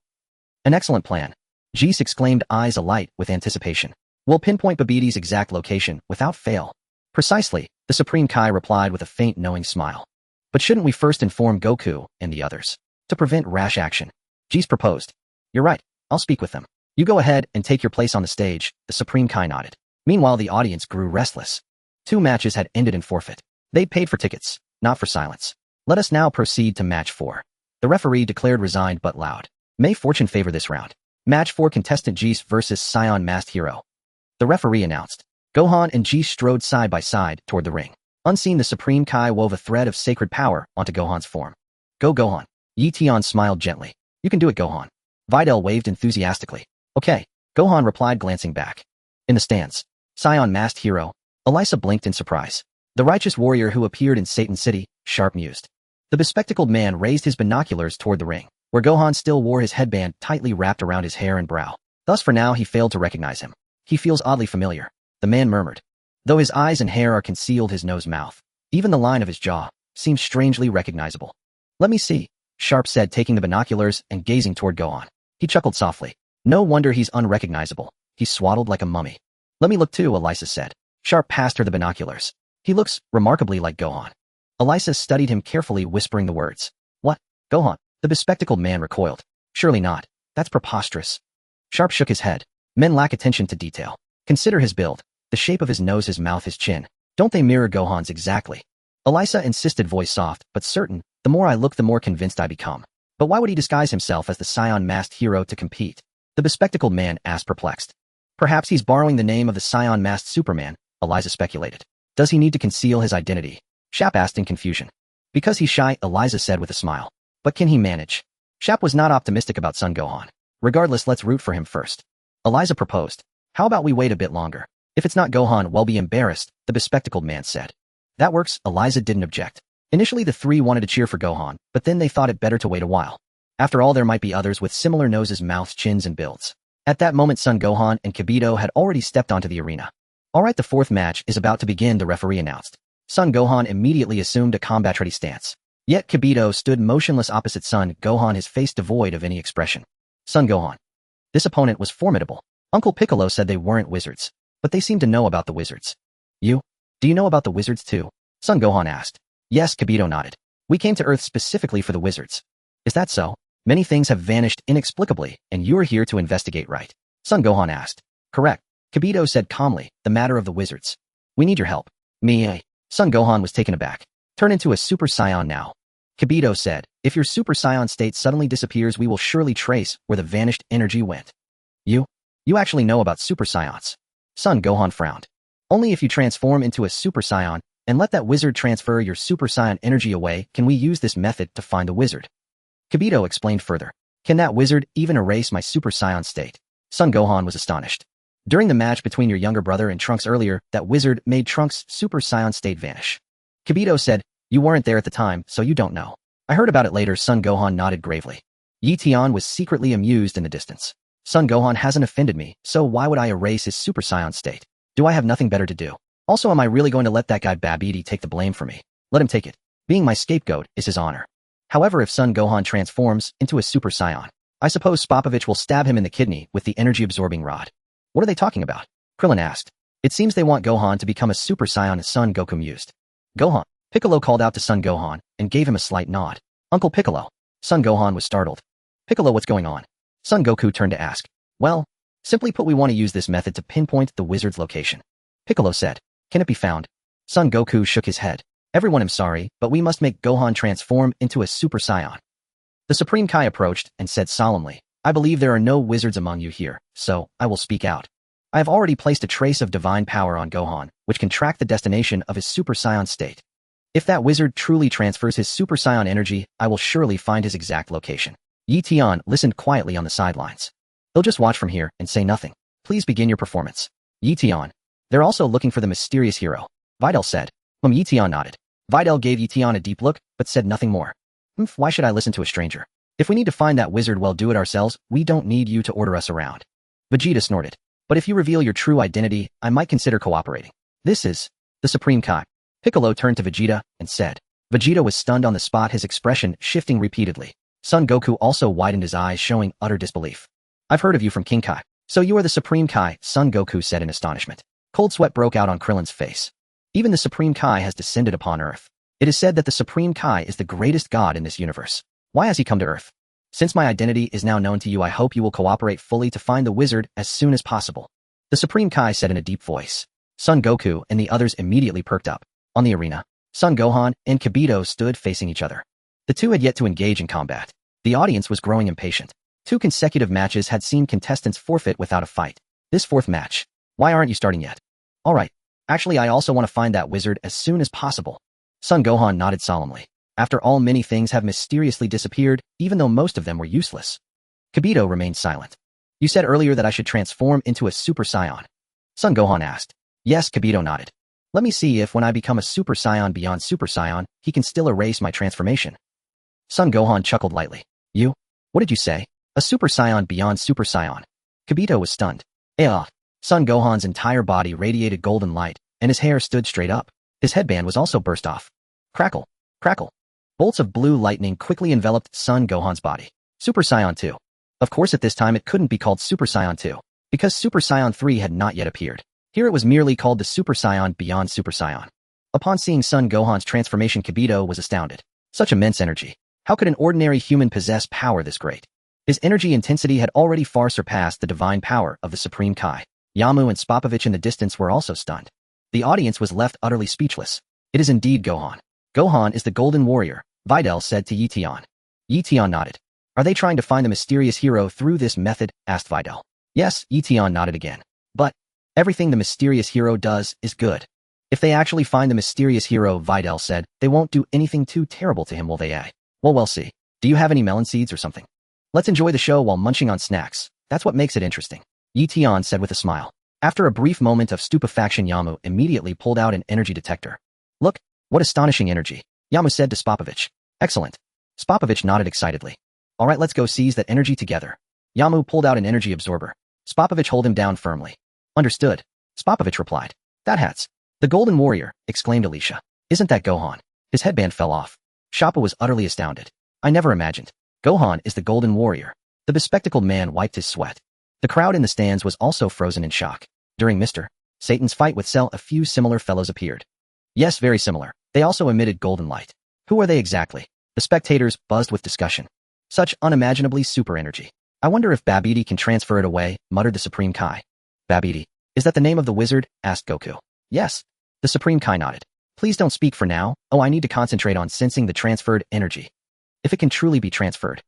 An excellent plan. Jis exclaimed, eyes alight with anticipation. We'll pinpoint Babidi's exact location without fail. Precisely, the Supreme Kai replied with a faint knowing smile. But shouldn't we first inform Goku and the others? To prevent rash action. Jis proposed. You're right, I'll speak with them. You go ahead and take your place on the stage, the Supreme Kai nodded. Meanwhile, the audience grew restless. 2 matches had ended in forfeit. They'd paid for tickets, not for silence. Let us now proceed to match 4. The referee declared, resigned but loud. May fortune favor this round. Match 4, contestant Jis versus Saiyan masked hero. The referee announced. Gohan and Jis strode side by side toward the ring. Unseen, the Supreme Kai wove a thread of sacred power onto Gohan's form. Go Gohan. Yi Tian smiled gently. You can do it, Gohan. Videl waved enthusiastically. Okay, Gohan replied, glancing back. In the stands. Saiyan masked hero. Elisa blinked in surprise. The righteous warrior who appeared in Satan City, Sharp mused. The bespectacled man raised his binoculars toward the ring, where Gohan still wore his headband tightly wrapped around his hair and brow. Thus for now he failed to recognize him. He feels oddly familiar, the man murmured. Though his eyes and hair are concealed, his nose, mouth, even the line of his jaw, seems strangely recognizable. Let me see, Sharp said, taking the binoculars and gazing toward Gohan. He chuckled softly. No wonder he's unrecognizable. He's swaddled like a mummy. Let me look too, Elisa said. Sharp passed her the binoculars. He looks remarkably like Gohan. Elisa studied him carefully, whispering the words. What? Gohan? The bespectacled man recoiled. Surely not. That's preposterous. Sharp shook his head. Men lack attention to detail. Consider his build, the shape of his nose, his mouth, his chin. Don't they mirror Gohan's exactly? Elisa insisted, voice soft but certain. The more I look, the more convinced I become. But why would he disguise himself as the Saiyan masked hero to compete? The bespectacled man asked, perplexed. Perhaps he's borrowing the name of the Saiyan masked Superman, Elisa speculated. Does he need to conceal his identity? Shap asked in confusion. Because he's shy, Elisa said with a smile. But can he manage? Shap was not optimistic about Son Gohan. Regardless, let's root for him first. Eliza proposed. How about we wait a bit longer? If it's not Gohan, we'll be embarrassed, the bespectacled man said. That works, Eliza didn't object. Initially the three wanted to cheer for Gohan, but then they thought it better to wait a while. After all, there might be others with similar noses, mouths, chins, and builds. At that moment, Son Gohan and Kibito had already stepped onto the arena. Alright, the fourth match is about to begin, the referee announced. Son Gohan immediately assumed a combat-ready stance. Yet Kibito stood motionless opposite Son Gohan, his face devoid of any expression. Son Gohan. This opponent was formidable. Uncle Piccolo said they weren't wizards, but they seemed to know about the wizards. You? Do you know about the wizards too? Son Gohan asked. Yes, Kibito nodded. We came to Earth specifically for the wizards. Is that so? Many things have vanished inexplicably, and you are here to investigate, right? Son Gohan asked. Correct. Kibito said calmly, the matter of the wizards. We need your help. Me? Son Gohan was taken aback. Turn into a Super Saiyan now. Kibito said, if your Super Saiyan state suddenly disappears, we will surely trace where the vanished energy went. You actually know about Super Saiyans. Son Gohan frowned. Only if you transform into a Super Saiyan and let that wizard transfer your Super Saiyan energy away can we use this method to find the wizard. Kibito explained further. Can that wizard even erase my Super Saiyan state? Son Gohan was astonished. During the match between your younger brother and Trunks earlier, that wizard made Trunks' Super Saiyan state vanish. Kibito said, you weren't there at the time, so you don't know. I heard about it later. Son Gohan nodded gravely. Eion was secretly amused in the distance. Son Gohan hasn't offended me, so why would I erase his Super Saiyan state? Do I have nothing better to do? Also, am I really going to let that guy Babidi take the blame for me? Let him take it. Being my scapegoat is his honor. However, if Son Gohan transforms into a Super Saiyan, I suppose Spopovich will stab him in the kidney with the energy-absorbing rod. What are they talking about? Krillin asked. It seems they want Gohan to become a Super Saiyan, Son Goku mused. Gohan. Piccolo called out to Son Gohan and gave him a slight nod. Uncle Piccolo. Son Gohan was startled. Piccolo, what's going on? Son Goku turned to ask. Well, simply put, we want to use this method to pinpoint the wizard's location. Piccolo said. Can it be found? Son Goku shook his head. Everyone, I'm sorry, but we must make Gohan transform into a Super Saiyan. The Supreme Kai approached and said solemnly, I believe there are no wizards among you here, so I will speak out. I have already placed a trace of divine power on Gohan, which can track the destination of his Super Saiyan state. If that wizard truly transfers his Super Saiyan energy, I will surely find his exact location. Eion listened quietly on the sidelines. He'll just watch from here and say nothing. Please begin your performance. Eion. They're also looking for the mysterious hero. Videl said. Eion nodded. Videl gave Eion a deep look, but said nothing more. Why should I listen to a stranger? If we need to find that wizard, we'll do it ourselves. We don't need you to order us around. Vegeta snorted. But if you reveal your true identity, I might consider cooperating. This is the Supreme Kai. Piccolo turned to Vegeta and said. Vegeta was stunned on the spot, his expression shifting repeatedly. Son Goku also widened his eyes, showing utter disbelief. I've heard of you from King Kai. So you are the Supreme Kai, Son Goku said in astonishment. Cold sweat broke out on Krillin's face. Even the Supreme Kai has descended upon Earth. It is said that the Supreme Kai is the greatest god in this universe. Why has he come to Earth? Since my identity is now known to you, I hope you will cooperate fully to find the wizard as soon as possible. The Supreme Kai said in a deep voice. Son Goku and the others immediately perked up. On the arena, Son Gohan and Kibito stood facing each other. The two had yet to engage in combat. The audience was growing impatient. 2 consecutive matches had seen contestants forfeit without a fight. This fourth match. Why aren't you starting yet? All right. Actually, I also want to find that wizard as soon as possible. Son Gohan nodded solemnly. After all, many things have mysteriously disappeared, even though most of them were useless. Kibito remained silent. You said earlier that I should transform into a Super Saiyan. Son Gohan asked. Yes, Kibito nodded. Let me see if when I become a Super Saiyan beyond Super Saiyan, he can still erase my transformation. Son Gohan chuckled lightly. You? What did you say? A Super Saiyan beyond Super Saiyan? Kibito was stunned. Son Gohan's entire body radiated golden light, and his hair stood straight up. His headband was also burst off. Crackle. Crackle. Bolts of blue lightning quickly enveloped Son Gohan's body. Super Saiyan 2. Of course, at this time it couldn't be called Super Saiyan 2, because Super Saiyan 3 had not yet appeared. Here it was merely called the Super Saiyan beyond Super Saiyan. Upon seeing Son Gohan's transformation, Kibito was astounded. Such immense energy. How could an ordinary human possess power this great? His energy intensity had already far surpassed the divine power of the Supreme Kai. Yamu and Spopovich in the distance were also stunned. The audience was left utterly speechless. It is indeed Gohan. Gohan is the Golden Warrior, Videl said to Eion. Eion nodded. Are they trying to find the mysterious hero through this method? Asked Videl. Yes, Eion nodded again. But everything the mysterious hero does is good. If they actually find the mysterious hero, Videl said, they won't do anything too terrible to him, will they? Well, we'll see. Do you have any melon seeds or something? Let's enjoy the show while munching on snacks. That's what makes it interesting. Eion said with a smile. After a brief moment of stupefaction, Yamu immediately pulled out an energy detector. Look, what astonishing energy, Yamu said to Spopovich. Excellent. Spopovich nodded excitedly. All right, let's go seize that energy together. Yamu pulled out an energy absorber. Spopovich held him down firmly. Understood. Spopovich replied. That hat's the Golden Warrior, exclaimed Alicia. Isn't that Gohan? His headband fell off. Shoppa was utterly astounded. I never imagined. Gohan is the Golden Warrior. The bespectacled man wiped his sweat. The crowd in the stands was also frozen in shock. During Mr. Satan's fight with Cell, a few similar fellows appeared. Yes, very similar. They also emitted golden light. Who are they exactly? The spectators buzzed with discussion. Such unimaginably super energy. I wonder if Babidi can transfer it away, muttered the Supreme Kai. Babidi. Is that the name of the wizard? Asked Goku. Yes. The Supreme Kai nodded. Please don't speak for now. Oh, I need to concentrate on sensing the transferred energy. If it can truly be transferred.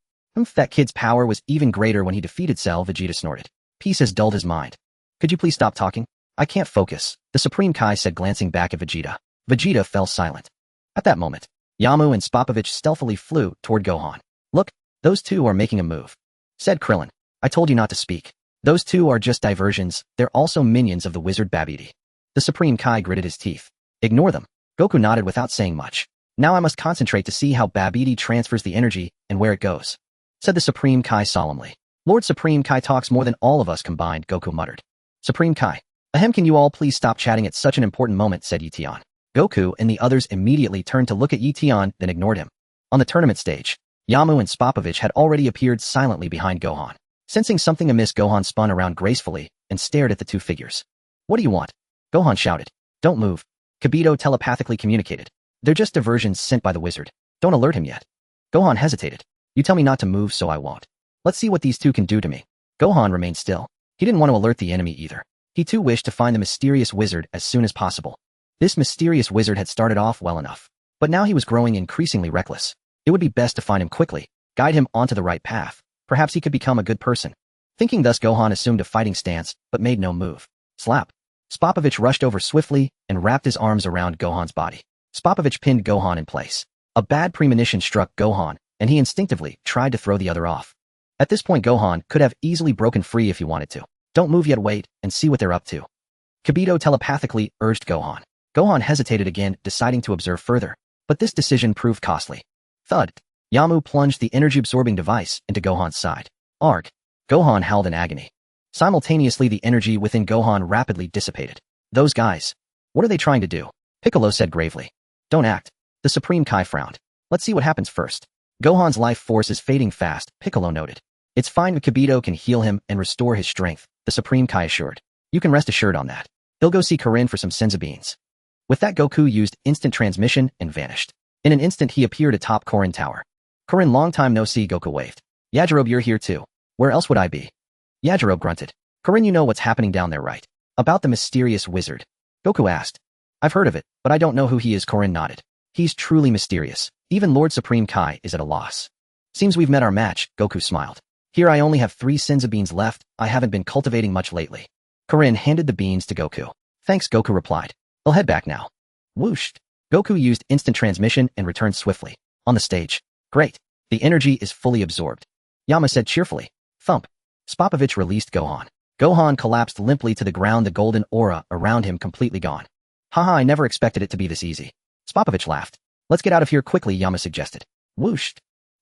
That kid's power was even greater when he defeated Cell, Vegeta snorted. Peace has dulled his mind. Could you please stop talking? I can't focus, the Supreme Kai said, glancing back at Vegeta. Vegeta fell silent. At that moment, Yamu and Spopovich stealthily flew toward Gohan. Look, those two are making a move, said Krillin. I told you not to speak. Those two are just diversions. They're also minions of the wizard Babidi. The Supreme Kai gritted his teeth. Ignore them. Goku nodded without saying much. Now I must concentrate to see how Babidi transfers the energy and where it goes, said the Supreme Kai solemnly. Lord Supreme Kai talks more than all of us combined, Goku muttered. Supreme Kai. Ahem, can you all please stop chatting at such an important moment, said Eion. Goku and the others immediately turned to look at Eion, then ignored him. On the tournament stage, Yamu and Spopovich had already appeared silently behind Gohan. Sensing something amiss, Gohan spun around gracefully and stared at the two figures. What do you want? Gohan shouted. Don't move. Kibito telepathically communicated. They're just diversions sent by the wizard. Don't alert him yet. Gohan hesitated. You tell me not to move, so I won't. Let's see what these two can do to me. Gohan remained still. He didn't want to alert the enemy either. He too wished to find the mysterious wizard as soon as possible. This mysterious wizard had started off well enough, but now he was growing increasingly reckless. It would be best to find him quickly, guide him onto the right path. Perhaps he could become a good person. Thinking thus, Gohan assumed a fighting stance, but made no move. Slap. Spopovich rushed over swiftly and wrapped his arms around Gohan's body. Spopovich pinned Gohan in place. A bad premonition struck Gohan, and he instinctively tried to throw the other off. At this point, Gohan could have easily broken free if he wanted to. Don't move yet, wait, and see what they're up to. Kibito telepathically urged Gohan. Gohan hesitated again, deciding to observe further, but this decision proved costly. Thud. Yamu plunged the energy-absorbing device into Gohan's side. Arg. Gohan howled in agony. Simultaneously, the energy within Gohan rapidly dissipated. Those guys. What are they trying to do? Piccolo said gravely. Don't act. The Supreme Kai frowned. Let's see what happens first. Gohan's life force is fading fast, Piccolo noted. It's fine if Kibito can heal him and restore his strength, the Supreme Kai assured. You can rest assured on that. He'll go see Corinne for some senzu beans. With that, Goku used instant transmission and vanished. In an instant, he appeared atop Corinne Tower. Corinne, long time no see, Goku waved. Yajirobe, you're here too. Where else would I be? Yajirobe grunted. Corinne, you know what's happening down there, right? About the mysterious wizard. Goku asked. I've heard of it, but I don't know who he is, Corinne nodded. He's truly mysterious. Even Lord Supreme Kai is at a loss. Seems we've met our match, Goku smiled. Here I only have 3 senzu beans left. I haven't been cultivating much lately. Corinne handed the beans to Goku. Thanks, Goku replied. I'll head back now. Whoosh. Goku used instant transmission and returned swiftly. On the stage. Great. The energy is fully absorbed. Yama said cheerfully. Thump. Spopovich released Gohan. Gohan collapsed limply to the ground, the golden aura around him completely gone. Haha, I never expected it to be this easy. Spopovich laughed. Let's get out of here quickly, Yama suggested. Whoosh.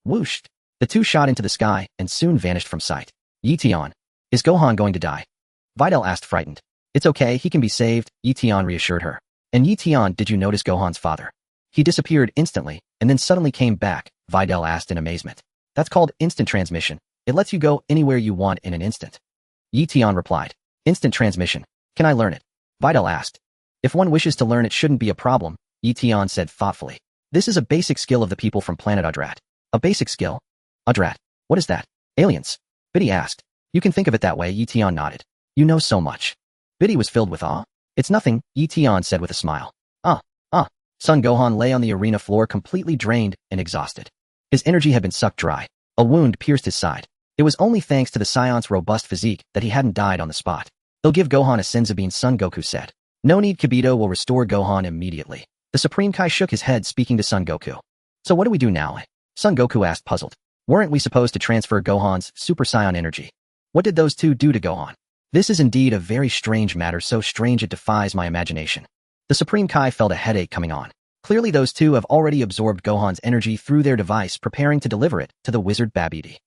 Whoosh. The two shot into the sky and soon vanished from sight. Eion. Is Gohan going to die? Videl asked, frightened. It's okay, he can be saved, Eion reassured her. And Eion, did you notice Gohan's father? He disappeared instantly, and then suddenly came back, Videl asked in amazement. That's called instant transmission. It lets you go anywhere you want in an instant. Eion replied. Instant transmission. Can I learn it? Videl asked. If one wishes to learn it shouldn't be a problem, Eion said thoughtfully. This is a basic skill of the people from planet Adrat. A basic skill? Adrat. What is that? Aliens. Biddy asked. You can think of it that way, Eion nodded. You know so much. Biddy was filled with awe. It's nothing, Eion said with a smile. Son Gohan lay on the arena floor completely drained and exhausted. His energy had been sucked dry. A wound pierced his side. It was only thanks to the Saiyant's robust physique that he hadn't died on the spot. They'll give Gohan a senzu bean, Son Goku said. No need, Kibito will restore Gohan immediately. The Supreme Kai shook his head, speaking to Son Goku. So what do we do now? Son Goku asked, puzzled. Weren't we supposed to transfer Gohan's Super Saiyan energy? What did those two do to Gohan? This is indeed a very strange matter, so strange it defies my imagination. The Supreme Kai felt a headache coming on. Clearly those two have already absorbed Gohan's energy through their device, preparing to deliver it to the wizard Babidi.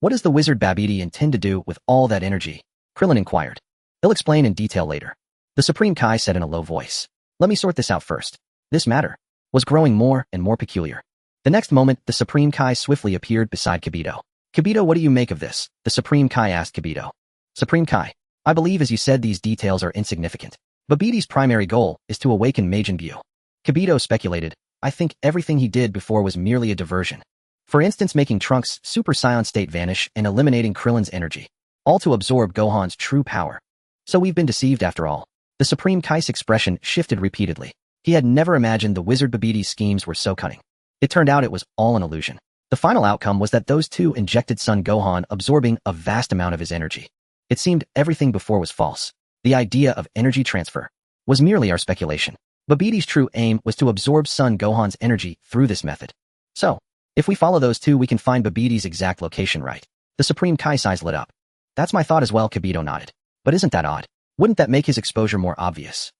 What does the wizard Babidi intend to do with all that energy? Krillin inquired. He'll explain in detail later. The Supreme Kai said in a low voice. Let me sort this out first. This matter was growing more and more peculiar. The next moment, the Supreme Kai swiftly appeared beside Kibito. Kibito, what do you make of this? The Supreme Kai asked Kibito. Supreme Kai, I believe as you said these details are insignificant. Babidi's primary goal is to awaken Majin Buu. Kibito speculated, I think everything he did before was merely a diversion. For instance, making Trunks' Super Saiyan state vanish and eliminating Krillin's energy. All to absorb Gohan's true power. So we've been deceived after all. The Supreme Kai's expression shifted repeatedly. He had never imagined the wizard Babidi's schemes were so cunning. It turned out it was all an illusion. The final outcome was that those two injected Son Gohan, absorbing a vast amount of his energy. It seemed everything before was false. The idea of energy transfer was merely our speculation. Babidi's true aim was to absorb Son Gohan's energy through this method. So, if we follow those two, we can find Babidi's exact location, right? The Supreme Kai's eyes lit up. That's my thought as well, Kibito nodded. But isn't that odd? Wouldn't that make his exposure more obvious?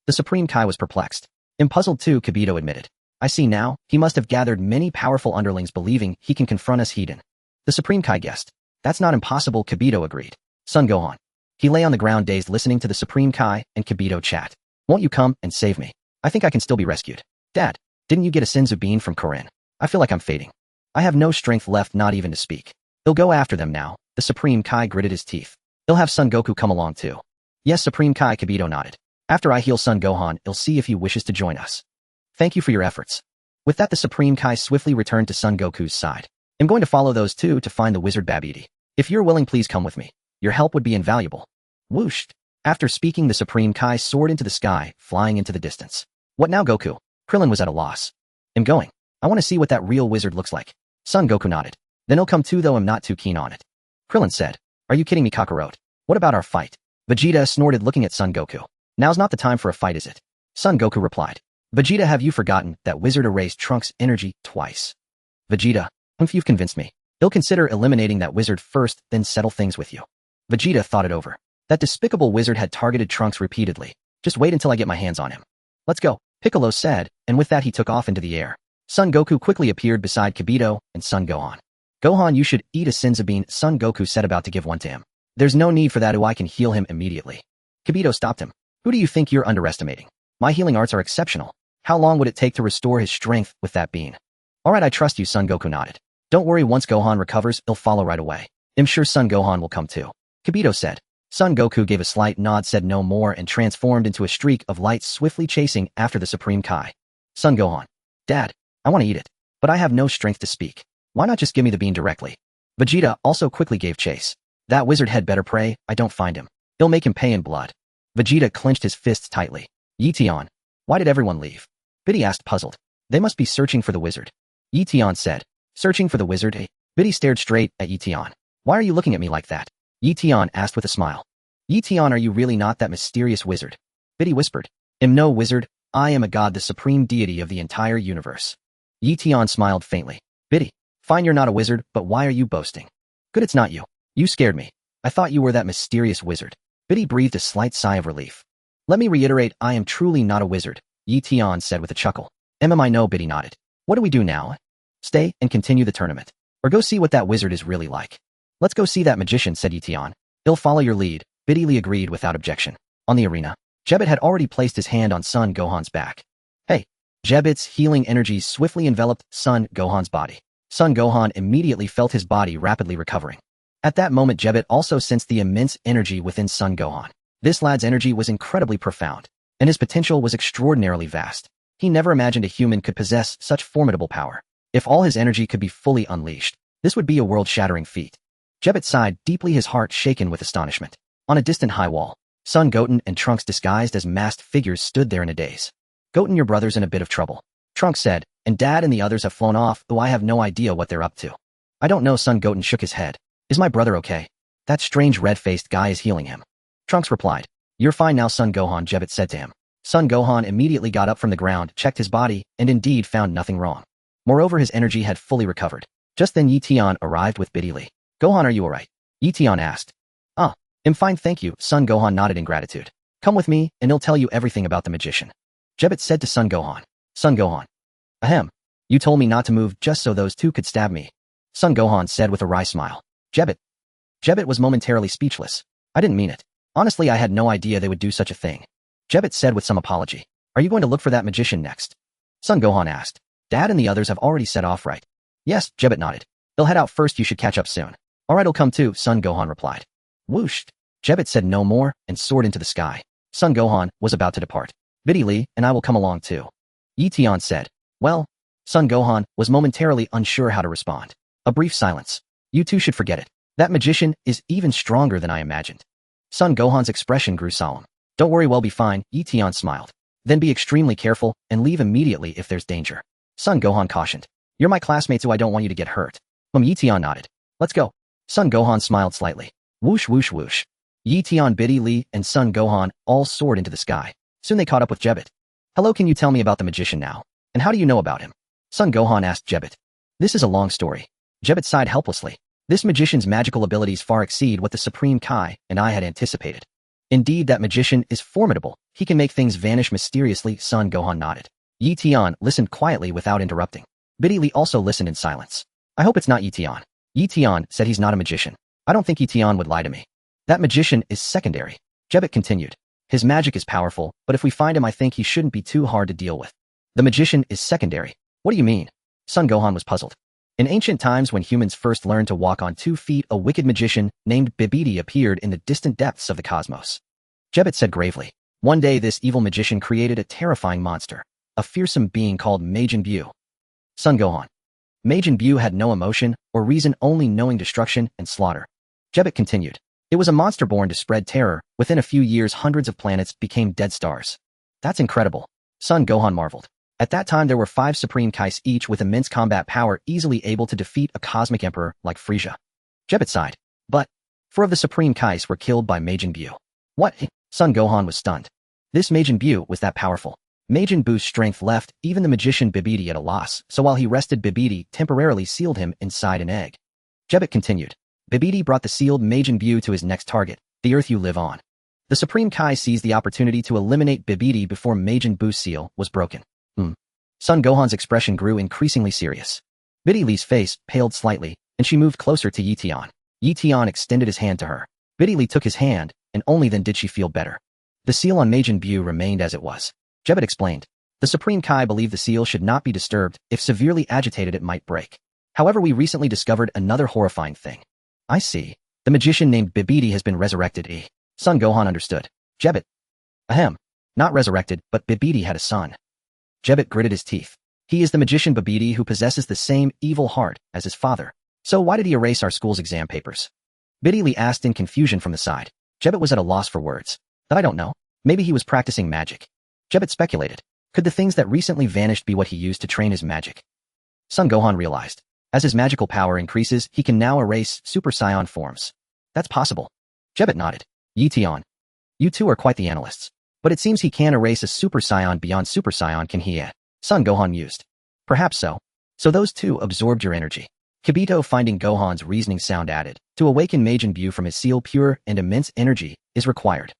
The Supreme Kai was perplexed. I'm puzzled too, Kibito admitted. I see now, he must have gathered many powerful underlings believing he can confront us hidden. The Supreme Kai guessed. That's not impossible, Kibito agreed. Son Gohan. He lay on the ground dazed listening to the Supreme Kai and Kibito chat. Won't you come and save me? I think I can still be rescued. Dad, didn't you get a Senzu bean from Korin? I feel like I'm fading. I have no strength left, not even to speak. He'll go after them now. The Supreme Kai gritted his teeth. He'll have Son Goku come along too. Yes, Supreme Kai, Kibito nodded. After I heal Son Gohan, he'll see if he wishes to join us. Thank you for your efforts. With that, the Supreme Kai swiftly returned to Son Goku's side. I'm going to follow those two to find the wizard Babidi. If you're willing, please come with me. Your help would be invaluable. Whooshed. After speaking, the Supreme Kai soared into the sky, flying into the distance. What now, Goku? Krillin was at a loss. I'm going. I want to see what that real wizard looks like. Son Goku nodded. Then he'll come too, though I'm not too keen on it. Krillin said. Are you kidding me, Kakarot? What about our fight? Vegeta snorted, looking at Son Goku. Now's not the time for a fight, is it? Son Goku replied. Vegeta, have you forgotten that wizard erased Trunks' energy twice? Vegeta, if you've convinced me, he'll consider eliminating that wizard first, then settle things with you. Vegeta thought it over. That despicable wizard had targeted Trunks repeatedly. Just wait until I get my hands on him. Let's go, Piccolo said, and with that he took off into the air. Son Goku quickly appeared beside Kibito and Son Gohan. Gohan, you should eat a Senzu bean, Son Goku said, about to give one to him. There's no need for that, I can heal him immediately. Kibito stopped him. Who do you think you're underestimating? My healing arts are exceptional. How long would it take to restore his strength with that bean? Alright, I trust you, Son Goku nodded. Don't worry, once Gohan recovers, he'll follow right away. I'm sure Son Gohan will come too. Kibito said. Son Goku gave a slight nod, said no more, and transformed into a streak of light, swiftly chasing after the Supreme Kai. Son Gohan. Dad, I want to eat it, but I have no strength to speak. Why not just give me the bean directly? Vegeta also quickly gave chase. That wizard had better pray I don't find him. He'll make him pay in blood. Vegeta clenched his fists tightly. Eion. Why did everyone leave? Biddy asked, puzzled. They must be searching for the wizard. Eion said. Searching for the wizard, eh? Biddy stared straight at Eion. Why are you looking at me like that? Eion asked with a smile. Eion, are you really not that mysterious wizard? Biddy whispered. I'm no wizard, I am a god, the supreme deity of the entire universe. Eion smiled faintly. Biddy, fine, you're not a wizard, but why are you boasting? Good, it's not you. You scared me. I thought you were that mysterious wizard. Biddy breathed a slight sigh of relief. Let me reiterate, I am truly not a wizard, Eion said with a chuckle. I know, Biddy nodded. What do we do now? Stay and continue the tournament. Or go see what that wizard is really like. Let's go see that magician, said Eion. He'll follow your lead, Biddy agreed without objection. On the arena, Jebbit had already placed his hand on Son Gohan's back. Hey! Jebbit's healing energies swiftly enveloped Son Gohan's body. Son Gohan immediately felt his body rapidly recovering. At that moment, Jebbit also sensed the immense energy within Son Gohan. This lad's energy was incredibly profound, and his potential was extraordinarily vast. He never imagined a human could possess such formidable power. If all his energy could be fully unleashed, this would be a world-shattering feat. Jebbit sighed deeply, his heart shaken with astonishment. On a distant high wall, Son Goten and Trunks disguised as masked figures stood there in a daze. Goten, your brother's in a bit of trouble, Trunks said, and Dad and the others have flown off, though I have no idea what they're up to. I don't know, Son Goten shook his head. Is my brother okay? That strange red-faced guy is healing him. Trunks replied. You're fine now, Son Gohan, Jebbit said to him. Son Gohan immediately got up from the ground, checked his body, and indeed found nothing wrong. Moreover, his energy had fully recovered. Just then Eion arrived with Biddy. Gohan, are you alright? Eion asked. I'm fine thank you, son. Gohan nodded in gratitude. Come with me, and he'll tell you everything about the magician. Jebbit said to son Gohan. Son Gohan. Ahem. You told me not to move just so those two could stab me. Son Gohan said with a wry smile. Jebbit. Jebbit was momentarily speechless. I didn't mean it. Honestly, I had no idea they would do such a thing. Jebbit said with some apology. Are you going to look for that magician next? Son Gohan asked. Dad and the others have already set off, right? Yes, Jebbit nodded. They'll head out first. You should catch up soon. Alright, I'll come too, son Gohan replied. Whoosh. Jebbit said no more and soared into the sky. Son Gohan was about to depart. Biddy and I will come along too. Eion said. Well, son Gohan was momentarily unsure how to respond. A brief silence. You two should forget it. That magician is even stronger than I imagined. Son Gohan's expression grew solemn. Don't worry, we'll be fine, Eion smiled. Then be extremely careful and leave immediately if there's danger. Son Gohan cautioned. You're my classmates, so I don't want you to get hurt. Eion nodded. Let's go. Son Gohan smiled slightly. Whoosh whoosh whoosh. Eion, Biddy, and son Gohan all soared into the sky. Soon they caught up with Jebbit. Hello, can you tell me about the magician now? And how do you know about him? Son Gohan asked Jebbit. This is a long story. Jebbit sighed helplessly. This magician's magical abilities far exceed what the Supreme Kai and I had anticipated. Indeed, that magician is formidable. He can make things vanish mysteriously, son Gohan nodded. Eion listened quietly without interrupting. Biddy also listened in silence. I hope it's not Eion. Eion said he's not a magician. I don't think Eion would lie to me. That magician is secondary. Jebbit continued. His magic is powerful, but if we find him I think he shouldn't be too hard to deal with. The magician is secondary. What do you mean? Son Gohan was puzzled. In ancient times when humans first learned to walk on 2 feet, a wicked magician named Bibidi appeared in the distant depths of the cosmos. Jebbit said gravely. One day this evil magician created a terrifying monster, a fearsome being called Majin Buu. Son Gohan. Majin Buu had no emotion or reason, only knowing destruction and slaughter. Jebbit continued. It was a monster born to spread terror. Within a few years, hundreds of planets became dead stars. That's incredible. Son Gohan marveled. At that time, there were 5 Supreme Kais, each with immense combat power, easily able to defeat a cosmic emperor like Frieza. Jebbit sighed. But 4 of the Supreme Kais were killed by Majin Buu. What? Son Gohan was stunned. This Majin Buu was that powerful. Majin Buu's strength left even the magician Bibidi at a loss, so while he rested, Bibidi temporarily sealed him inside an egg. Jebbit continued. Bibidi brought the sealed Majin Buu to his next target, the Earth you live on. The Supreme Kai seized the opportunity to eliminate Bibidi before Majin Buu's seal was broken. Son Gohan's expression grew increasingly serious. Biddy Lee's face paled slightly, and she moved closer to Eion. Eion extended his hand to her. Biddy Lee took his hand, and only then did she feel better. The seal on Majin Buu remained as it was. Jebbit explained. The Supreme Kai believed the seal should not be disturbed. If severely agitated, it might break. However, we recently discovered another horrifying thing. I see. The magician named Bibidi has been resurrected. Son Gohan understood. Jebbit. Ahem. Not resurrected, but Bibidi had a son. Jebbit gritted his teeth. He is the magician Bibidi who possesses the same evil heart as his father. So why did he erase our school's exam papers? Biddy Lee asked in confusion from the side. Jebbit was at a loss for words. I don't know. Maybe he was practicing magic. Jebbit speculated. Could the things that recently vanished be what he used to train his magic? Son Gohan realized. As his magical power increases, he can now erase Super Saiyan forms. That's possible. Jebbit nodded. Eion. You two are quite the analysts. But it seems he can erase a Super Saiyan beyond Super Saiyan, can he? Son Gohan mused. Perhaps so. So those two absorbed your energy. Kibito, finding Gohan's reasoning sound, added. To awaken Majin Buu from his seal, pure and immense energy is required.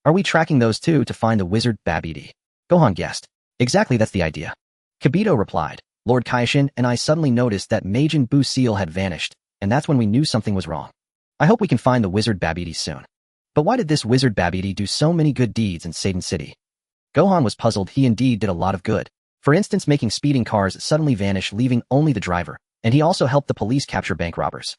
Are we tracking those two to find the wizard Babidi? Gohan guessed. Exactly, that's the idea. Kibito replied. Lord Kaishin and I suddenly noticed that Majin Buu's seal had vanished, and that's when we knew something was wrong. I hope we can find the wizard Babidi soon. But why did this wizard Babidi do so many good deeds in Satan City? Gohan was puzzled. He indeed did a lot of good. For instance, making speeding cars suddenly vanish, leaving only the driver, and he also helped the police capture bank robbers.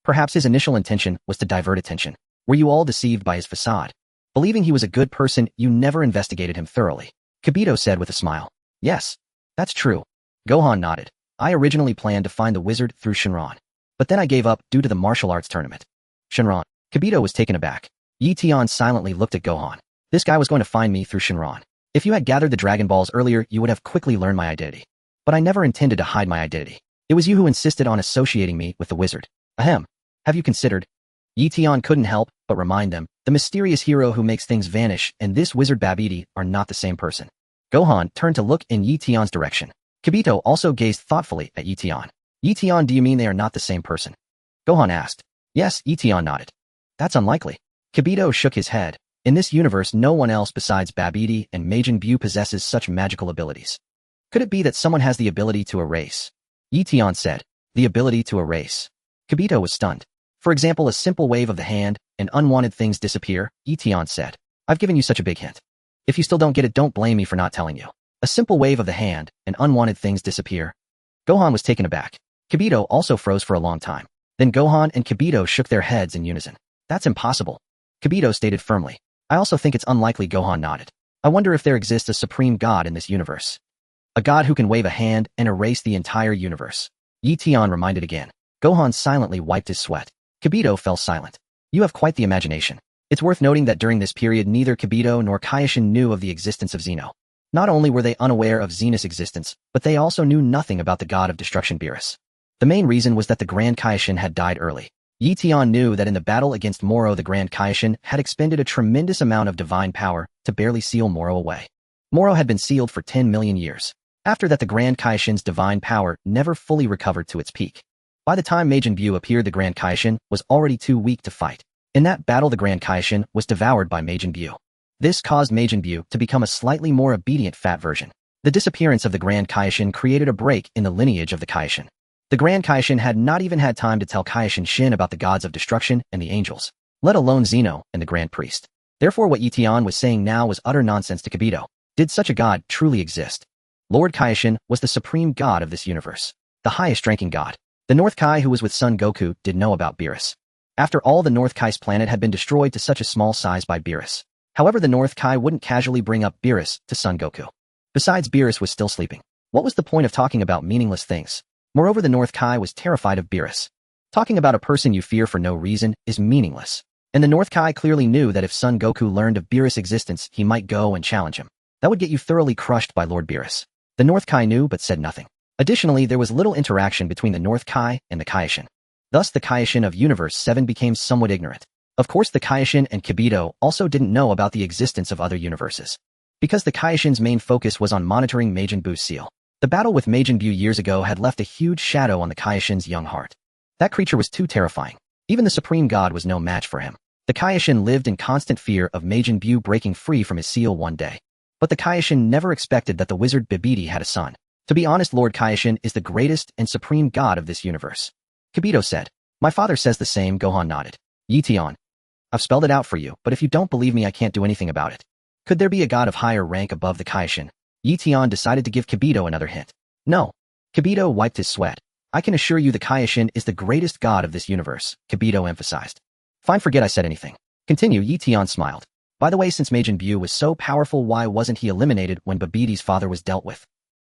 Perhaps his initial intention was to divert attention. Were you all deceived by his facade? Believing he was a good person, you never investigated him thoroughly. Kibito said with a smile. Yes, that's true. Gohan nodded. I originally planned to find the wizard through Shinran. But then I gave up due to the martial arts tournament. Shinran. Kibito was taken aback. Eion silently looked at Gohan. This guy was going to find me through Shinran. If you had gathered the Dragon Balls earlier, you would have quickly learned my identity. But I never intended to hide my identity. It was you who insisted on associating me with the wizard. Ahem. Have you considered? Eion couldn't help but remind them, the mysterious hero who makes things vanish and this wizard Babidi are not the same person. Gohan turned to look in Eion's direction. Kibito also gazed thoughtfully at Eion. Eion, do you mean they are not the same person? Gohan asked. Yes, Eion nodded. That's unlikely. Kibito shook his head. In this universe, no one else besides Babidi and Majin Buu possesses such magical abilities. Could it be that someone has the ability to erase? Eion said. The ability to erase. Kibito was stunned. For example, a simple wave of the hand, and unwanted things disappear, Eion said. I've given you such a big hint. If you still don't get it, don't blame me for not telling you. A simple wave of the hand, and unwanted things disappear. Gohan was taken aback. Kibito also froze for a long time. Then Gohan and Kibito shook their heads in unison. That's impossible. Kibito stated firmly. I also think it's unlikely. Gohan nodded. I wonder if there exists a supreme god in this universe. A god who can wave a hand and erase the entire universe. Eion reminded again. Gohan silently wiped his sweat. Kibito fell silent. You have quite the imagination. It's worth noting that during this period neither Kibito nor Kaioshin knew of the existence of Zeno. Not only were they unaware of Zena's existence, but they also knew nothing about the god of destruction Beerus. The main reason was that the Grand Kaioshin had died early. Eion knew that in the battle against Moro the Grand Kaioshin had expended a tremendous amount of divine power to barely seal Moro away. Moro had been sealed for 10 million years. After that the Grand Kaioshin's divine power never fully recovered to its peak. By the time Majin Buu appeared the Grand Kaioshin was already too weak to fight. In that battle the Grand Kaioshin was devoured by Majin Buu. This caused Majin Buu to become a slightly more obedient fat version. The disappearance of the Grand Kaioshin created a break in the lineage of the Kaioshin. The Grand Kaioshin had not even had time to tell Kaioshin Shin about the gods of destruction and the angels, let alone Zeno and the Grand Priest. Therefore what Eion was saying now was utter nonsense to Kibito. Did such a god truly exist? Lord Kaioshin was the supreme god of this universe, the highest-ranking god. The North Kai who was with Son Goku did know about Beerus. After all, the North Kai's planet had been destroyed to such a small size by Beerus. However, the North Kai wouldn't casually bring up Beerus to Son Goku. Besides, Beerus was still sleeping. What was the point of talking about meaningless things? Moreover, the North Kai was terrified of Beerus. Talking about a person you fear for no reason is meaningless. And the North Kai clearly knew that if Son Goku learned of Beerus' existence, he might go and challenge him. That would get you thoroughly crushed by Lord Beerus. The North Kai knew but said nothing. Additionally, there was little interaction between the North Kai and the Kaioshin. Thus, the Kaioshin of Universe 7 became somewhat ignorant. Of course, the Kaioshin and Kibito also didn't know about the existence of other universes. Because the Kaioshin's main focus was on monitoring Majin Buu's seal. The battle with Majin Buu years ago had left a huge shadow on the Kaioshin's young heart. That creature was too terrifying. Even the Supreme God was no match for him. The Kaioshin lived in constant fear of Majin Buu breaking free from his seal one day. But the Kaioshin never expected that the wizard Babidi had a son. To be honest, Lord Kaioshin is the greatest and supreme god of this universe. Kibito said. My father says the same. Gohan nodded. Eion. I've spelled it out for you, but if you don't believe me I can't do anything about it. Could there be a god of higher rank above the Kaioshin? Eion decided to give Kibito another hint. No. Kibito wiped his sweat. I can assure you the Kaioshin is the greatest god of this universe, Kibito emphasized. Fine, forget I said anything. Continue. Eion smiled. By the way, since Majin Buu was so powerful, why wasn't he eliminated when Babidi's father was dealt with?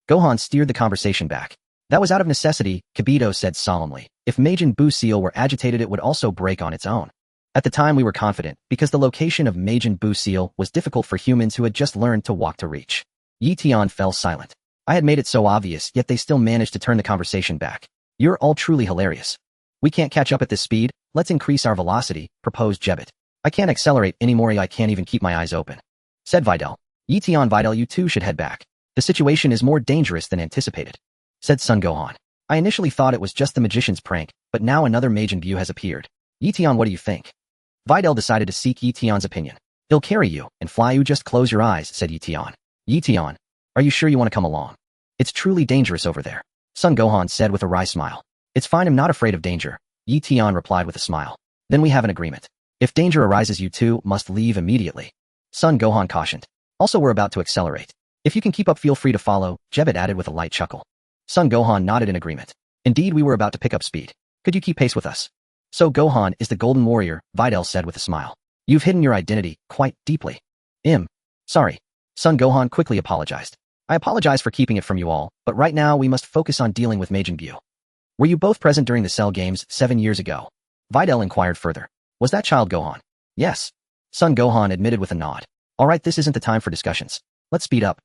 Gohan steered the conversation back. That was out of necessity, Kibito said solemnly. If Majin Buu's seal were agitated it would also break on its own. At the time we were confident, because the location of Majin Buu's seal was difficult for humans who had just learned to walk to reach. Eion fell silent. I had made it so obvious, yet they still managed to turn the conversation back. You're all truly hilarious. We can't catch up at this speed, let's increase our velocity, proposed Jebbit. I can't accelerate anymore, I can't even keep my eyes open. Said Videl. Eion, Videl, you two should head back. The situation is more dangerous than anticipated. Said Son Gohan. I initially thought it was just the magician's prank, but now another Majin Buu has appeared. Eion, what do you think? Videl decided to seek Etion's opinion. He'll carry you and fly you, just close your eyes, said Eion. Eion, are you sure you want to come along? It's truly dangerous over there. Son Gohan said with a wry smile. It's fine, I'm not afraid of danger. Eion replied with a smile. Then we have an agreement. If danger arises you two must leave immediately. Son Gohan cautioned. Also we're about to accelerate. If you can keep up feel free to follow, Jebbit added with a light chuckle. Son Gohan nodded in agreement. Indeed we were about to pick up speed. Could you keep pace with us? So Gohan is the Golden Warrior, Videl said with a smile. You've hidden your identity quite deeply. Sorry. Son Gohan quickly apologized. I apologize for keeping it from you all, but right now we must focus on dealing with Majin Buu. Were you both present during the Cell Games 7 years ago? Videl inquired further. Was that child Gohan? Yes. Son Gohan admitted with a nod. Alright, this isn't the time for discussions. Let's speed up.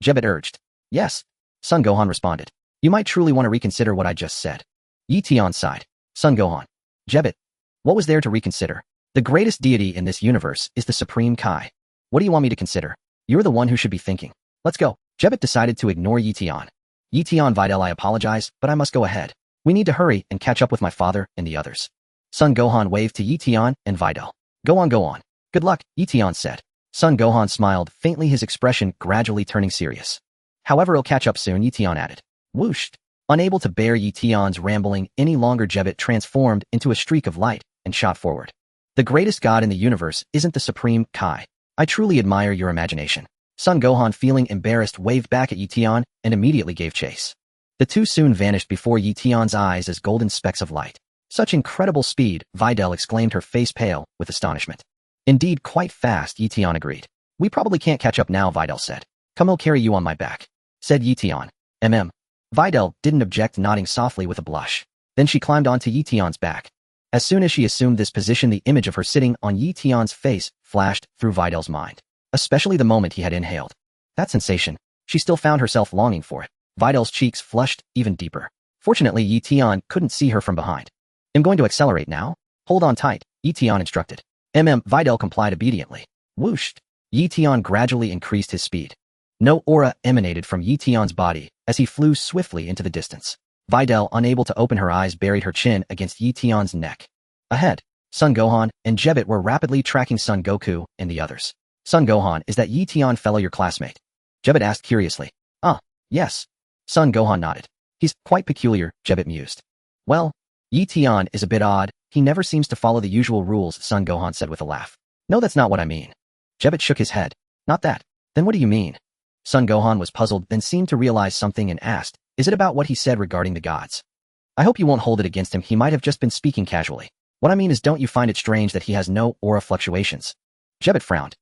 Jebbit urged. Yes. Son Gohan responded. You might truly want to reconsider what I just said. Eion sighed. Son Gohan. Jebbit. What was there to reconsider? The greatest deity in this universe is the Supreme Kai. What do you want me to consider? You're the one who should be thinking. Let's go. Jebbit decided to ignore Eion. Videl, I apologize, but I must go ahead. We need to hurry and catch up with my father and the others. Son Gohan waved to Eion and Videl. Go on, go on. Good luck, Eion said. Son Gohan smiled, faintly, his expression gradually turning serious. However, he'll catch up soon, Eion added. Whoosh! Unable to bear Eion's rambling any longer, Jebet transformed into a streak of light and shot forward. The greatest god in the universe isn't the Supreme Kai. I truly admire your imagination. Son Gohan, feeling embarrassed, waved back at Eion and immediately gave chase. The two soon vanished before Eion's eyes as golden specks of light. Such incredible speed, Videl exclaimed, her face pale with astonishment. Indeed, quite fast, Eion agreed. We probably can't catch up now, Videl said. Come, I'll carry you on my back, said Eion. Videl didn't object, nodding softly with a blush. Then she climbed onto Eion's back. As soon as she assumed this position, the image of her sitting on Eion's face flashed through Videl's mind, especially the moment he had inhaled. That sensation, she still found herself longing for it. Videl's cheeks flushed even deeper. Fortunately, Eion couldn't see her from behind. I'm going to accelerate now. Hold on tight, Eion instructed. Videl complied obediently. Whoosh! Eion gradually increased his speed. No aura emanated from Eion's body as he flew swiftly into the distance. Videl, unable to open her eyes, buried her chin against Eion's neck. Ahead, Son Gohan and Jebet were rapidly tracking Son Goku and the others. Son Gohan, is that Eion fellow your classmate? Jebet asked curiously. Yes. Son Gohan nodded. He's quite peculiar, Jebet mused. Well, Eion is a bit odd. He never seems to follow the usual rules, Son Gohan said with a laugh. No, that's not what I mean. Jebet shook his head. Not that. Then what do you mean? Son Gohan was puzzled, then seemed to realize something and asked, is it about what he said regarding the gods? I hope you won't hold it against him. He might have just been speaking casually. What I mean is, don't you find it strange that he has no aura fluctuations? Jebet frowned.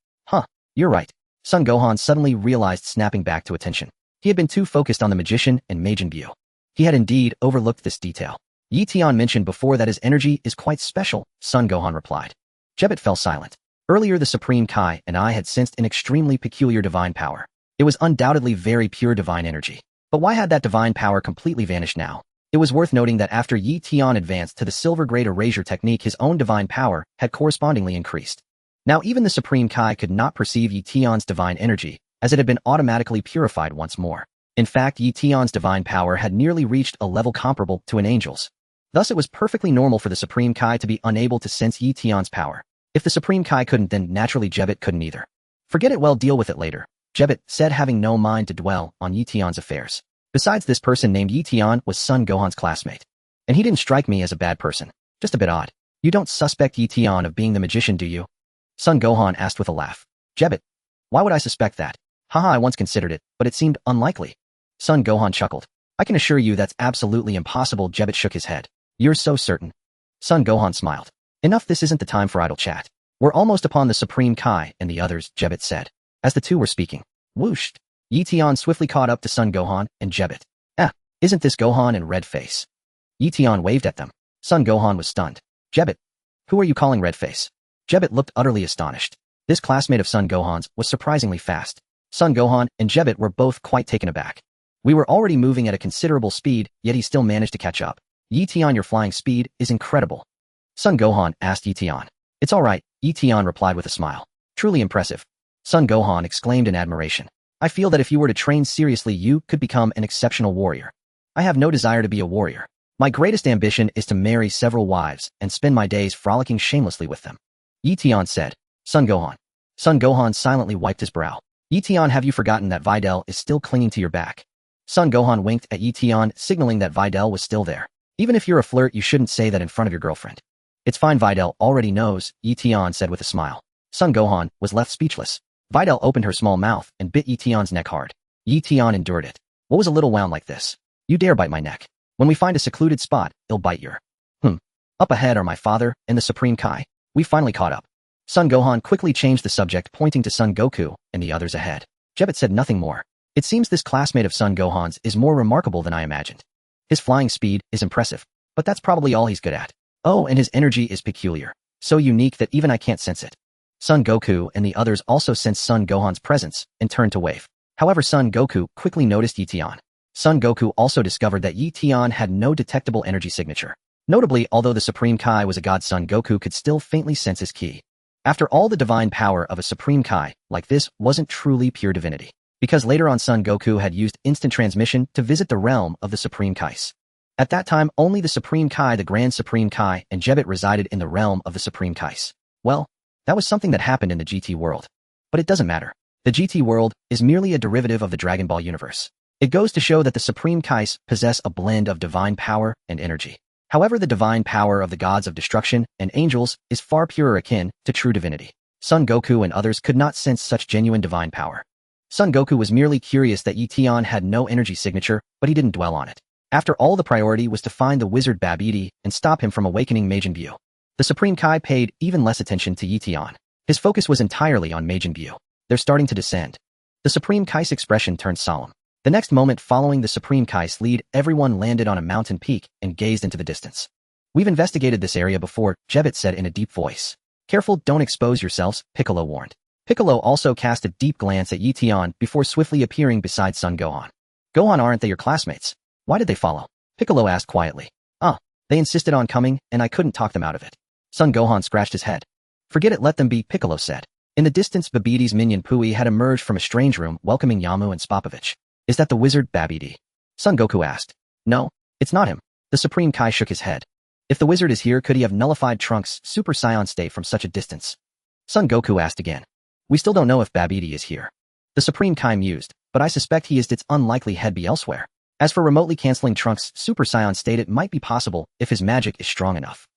You're right. Son Gohan suddenly realized, snapping back to attention. He had been too focused on the magician and Majin Buu. He had indeed overlooked this detail. Eion mentioned before that his energy is quite special, Son Gohan replied. Jebet fell silent. Earlier, the Supreme Kai and I had sensed an extremely peculiar divine power. It was undoubtedly very pure divine energy. But why had that divine power completely vanished now? It was worth noting that after Eion advanced to the Silver Grade Erasure technique, his own divine power had correspondingly increased. Now even the Supreme Kai could not perceive Eion's divine energy, as it had been automatically purified once more. In fact, Eion's divine power had nearly reached a level comparable to an angel's. Thus it was perfectly normal for the Supreme Kai to be unable to sense Eion's power. If the Supreme Kai couldn't, then naturally Jebet couldn't either. Forget it, well, deal with it later, Jebet said, having no mind to dwell on Eion's affairs. Besides, this person named Eion was Son Gohan's classmate. And he didn't strike me as a bad person, just a bit odd. You don't suspect Eion of being the magician, do you? Son Gohan asked with a laugh. Jebet, why would I suspect that? Haha, I once considered it, but it seemed unlikely. Son Gohan chuckled. I can assure you that's absolutely impossible. Jebet shook his head. You're so certain. Son Gohan smiled. Enough, this isn't the time for idle chat. We're almost upon the Supreme Kai and the others, Jebet said. As the two were speaking, whoosh! Eion swiftly caught up to Son Gohan and Jebet. Isn't this Gohan and Red Face? Eion waved at them. Son Gohan was stunned. Jebet, who are you calling Red Face? Jebet looked utterly astonished. This classmate of Son Gohan's was surprisingly fast. Son Gohan and Jebet were both quite taken aback. We were already moving at a considerable speed, yet he still managed to catch up. Eion, your flying speed is incredible. Son Gohan asked Eion. It's all right, Eion replied with a smile. Truly impressive. Son Gohan exclaimed in admiration. I feel that if you were to train seriously, you could become an exceptional warrior. I have no desire to be a warrior. My greatest ambition is to marry several wives and spend my days frolicking shamelessly with them. Eion said. Son Gohan. Son Gohan silently wiped his brow. Eion, have you forgotten that Videl is still clinging to your back? Son Gohan winked at Eion, signaling that Videl was still there. Even if you're a flirt, you shouldn't say that in front of your girlfriend. It's fine, Videl already knows, Eion said with a smile. Son Gohan was left speechless. Videl opened her small mouth and bit Eion's neck hard. Eion endured it. What was a little wound like this? You dare bite my neck. When we find a secluded spot, I'll bite your. Up ahead are my father and the Supreme Kai. We finally caught up. Son Gohan quickly changed the subject, pointing to Son Goku and the others ahead. Jebet said nothing more. It seems this classmate of Son Gohan's is more remarkable than I imagined. His flying speed is impressive, but that's probably all he's good at. Oh, and his energy is peculiar. So unique that even I can't sense it. Son Goku and the others also sensed Son Gohan's presence and turned to wave. However, Son Goku quickly noticed Eion. Son Goku also discovered that Eion had no detectable energy signature. Notably, although the Supreme Kai was a god, Son Goku could still faintly sense his ki. After all, the divine power of a Supreme Kai like this wasn't truly pure divinity, because later on Son Goku had used instant transmission to visit the realm of the Supreme Kais. At that time, only the Supreme Kai, the Grand Supreme Kai, and Jebit resided in the realm of the Supreme Kais. Well, that was something that happened in the GT world. But it doesn't matter. The GT world is merely a derivative of the Dragon Ball universe. It goes to show that the Supreme Kais possess a blend of divine power and energy. However, the divine power of the gods of destruction and angels is far purer, akin to true divinity. Son Goku and others could not sense such genuine divine power. Son Goku was merely curious that Eion had no energy signature, but he didn't dwell on it. After all, the priority was to find the wizard Babidi and stop him from awakening Majin Buu. The Supreme Kai paid even less attention to Eion. His focus was entirely on Majin Buu. They're starting to descend. The Supreme Kai's expression turned solemn. The next moment following the Supreme Kai's lead, everyone landed on a mountain peak and gazed into the distance. We've investigated this area before, Jebit said in a deep voice. Careful, don't expose yourselves, Piccolo warned. Piccolo also cast a deep glance at Eion before swiftly appearing beside son Gohan. Gohan, aren't they your classmates? Why did they follow? Piccolo asked quietly. They insisted on coming, and I couldn't talk them out of it. Son Gohan scratched his head. Forget it, let them be, Piccolo said. In the distance, Babidi's minion Pui had emerged from a strange room, welcoming Yamu and Spopovich. Is that the wizard Babidi? Son Goku asked. No, it's not him. The Supreme Kai shook his head. If the wizard is here, could he have nullified Trunks' Super Saiyan state from such a distance? Son Goku asked again. We still don't know if Babidi is here. The Supreme Kai mused, but I suspect he is. It's unlikely he'd be elsewhere. As for remotely canceling Trunks' Super Saiyan state, it might be possible if his magic is strong enough.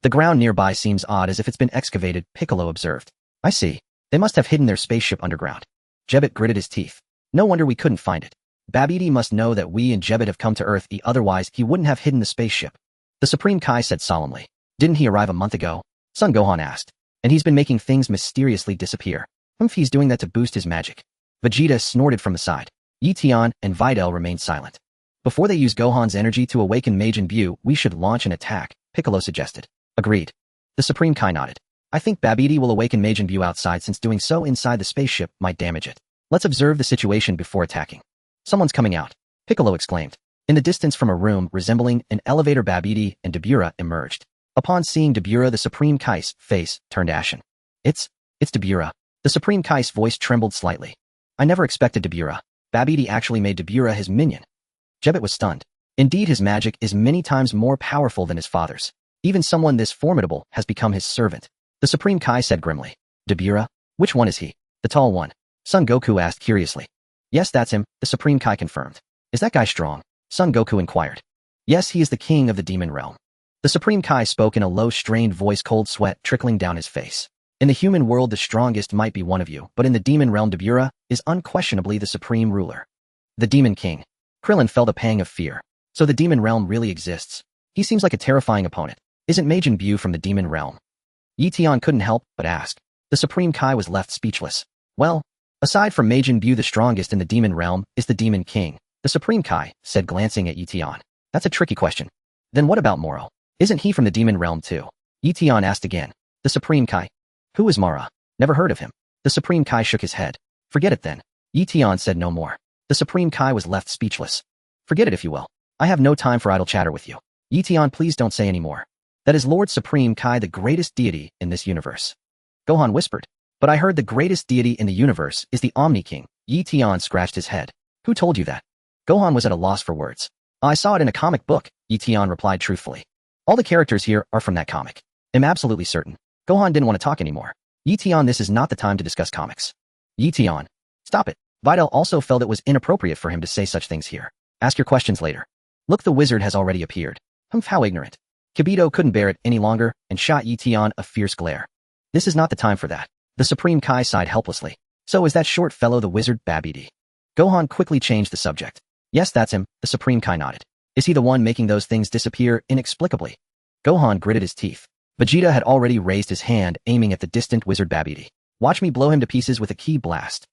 The ground nearby seems odd, as if it's been excavated, Piccolo observed. I see. They must have hidden their spaceship underground. Jebit gritted his teeth. No wonder we couldn't find it. Babidi must know that we and Jebit have come to Earth, otherwise he wouldn't have hidden the spaceship. The Supreme Kai said solemnly. Didn't he arrive a month ago? Son Gohan asked. And he's been making things mysteriously disappear. He's doing that to boost his magic. Vegeta snorted from the side. Eion and Videl remained silent. Before they use Gohan's energy to awaken Majin Buu, we should launch an attack, Piccolo suggested. Agreed. The Supreme Kai nodded. I think Babidi will awaken Majin Buu outside, since doing so inside the spaceship might damage it. Let's observe the situation before attacking. Someone's coming out, Piccolo exclaimed. In the distance from a room resembling an elevator, Babidi and Dabura emerged. Upon seeing Dabura, the Supreme Kai's face turned ashen. It's Dabura. The Supreme Kai's voice trembled slightly. I never expected Dabura. Babidi actually made Dabura his minion. Jebit was stunned. Indeed, his magic is many times more powerful than his father's. Even someone this formidable has become his servant. The Supreme Kai said grimly. Dabura? Which one is he? The tall one. Son Goku asked curiously. Yes, that's him, the Supreme Kai confirmed. Is that guy strong? Son Goku inquired. Yes, he is the king of the demon realm. The Supreme Kai spoke in a low, strained voice, cold sweat trickling down his face. In the human world, the strongest might be one of you, but in the demon realm, Dabura is unquestionably the supreme ruler. The Demon King. Krillin felt a pang of fear. So the demon realm really exists. He seems like a terrifying opponent. Isn't Majin Buu from the demon realm? Eion couldn't help but ask. The Supreme Kai was left speechless. Well, aside from Majin Buu, the strongest in the demon realm is the Demon King. The Supreme Kai said, glancing at Eion. That's a tricky question. Then what about Moro? Isn't he from the demon realm too? Eion asked again. The Supreme Kai. Who is Mara? Never heard of him. The Supreme Kai shook his head. Forget it then. Eion said no more. The Supreme Kai was left speechless. Forget it if you will. I have no time for idle chatter with you. Eion, please don't say any more. That is Lord Supreme Kai, the greatest deity in this universe. Gohan whispered. But I heard the greatest deity in the universe is the Omni King. Eion scratched his head. Who told you that? Gohan was at a loss for words. I saw it in a comic book, Eion replied truthfully. All the characters here are from that comic. I'm absolutely certain. Gohan didn't want to talk anymore. Eion, this is not the time to discuss comics. Eion. Stop it. Videl also felt it was inappropriate for him to say such things here. Ask your questions later. Look, the wizard has already appeared. How ignorant. Kibito couldn't bear it any longer and shot Eion a fierce glare. This is not the time for that. The Supreme Kai sighed helplessly. So is that short fellow the wizard Babidi? Gohan quickly changed the subject. Yes, that's him, the Supreme Kai nodded. Is he the one making those things disappear inexplicably? Gohan gritted his teeth. Vegeta had already raised his hand, aiming at the distant wizard Babidi. Watch me blow him to pieces with a ki blast.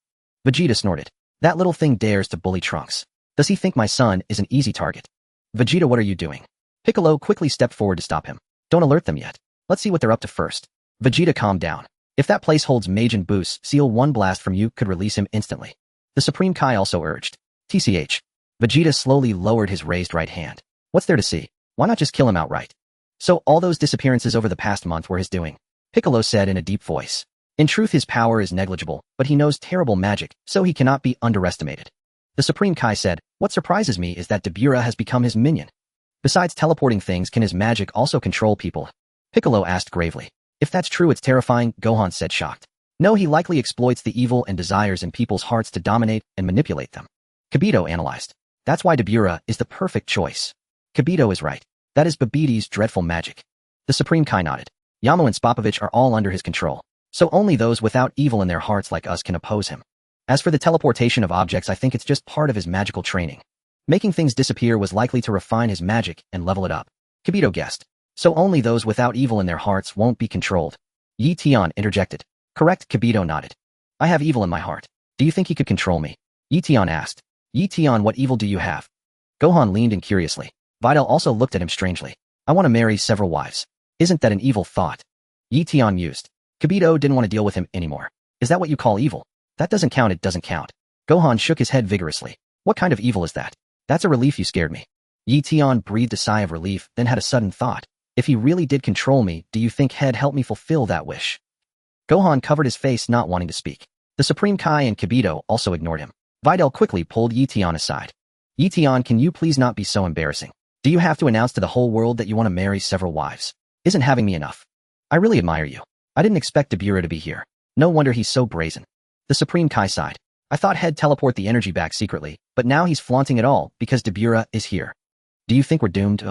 Vegeta snorted. That little thing dares to bully Trunks. Does he think my son is an easy target? Vegeta, what are you doing? Piccolo quickly stepped forward to stop him. Don't alert them yet. Let's see what they're up to first. Vegeta calmed down. If that place holds Majin Buu's seal, one blast from you could release him instantly. The Supreme Kai also urged. TCH. Vegeta slowly lowered his raised right hand. What's there to see? Why not just kill him outright? So all those disappearances over the past month were his doing, Piccolo said in a deep voice. In truth, his power is negligible, but he knows terrible magic, so he cannot be underestimated. The Supreme Kai said, what surprises me is that Dabura has become his minion. Besides teleporting things, can his magic also control people? Piccolo asked gravely. If that's true, it's terrifying, Gohan said, shocked. No, he likely exploits the evil and desires in people's hearts to dominate and manipulate them. Kibito analyzed. That's why Dabura is the perfect choice. Kibito is right. That is Babbidi's dreadful magic. The Supreme Kai nodded. Yamo and Spopovich are all under his control, so only those without evil in their hearts like us can oppose him. As for the teleportation of objects, I think it's just part of his magical training. Making things disappear was likely to refine his magic and level it up. Kibito guessed. So only those without evil in their hearts won't be controlled. Yi Tian interjected. Correct, Kibito nodded. I have evil in my heart. Do you think he could control me? Yi Tian asked. Yi Tian, what evil do you have? Gohan leaned in curiously. Videl also looked at him strangely. I want to marry several wives. Isn't that an evil thought? Yi Tian mused. Kibito didn't want to deal with him anymore. Is that what you call evil? That doesn't count, it doesn't count. Gohan shook his head vigorously. What kind of evil is that? That's a relief, you scared me. Yi Tian breathed a sigh of relief, then had a sudden thought. If he really did control me, do you think he'd help me fulfill that wish? Gohan covered his face, not wanting to speak. The Supreme Kai and Kibito also ignored him. Videl quickly pulled Yi Tian aside. Yi Tian, can you please not be so embarrassing? Do you have to announce to the whole world that you want to marry several wives? Isn't having me enough? I really admire you. I didn't expect Dabura to be here. No wonder he's so brazen. The Supreme Kai sighed. I thought he'd teleport the energy back secretly, but now he's flaunting it all because Dabura is here. Do you think we're doomed?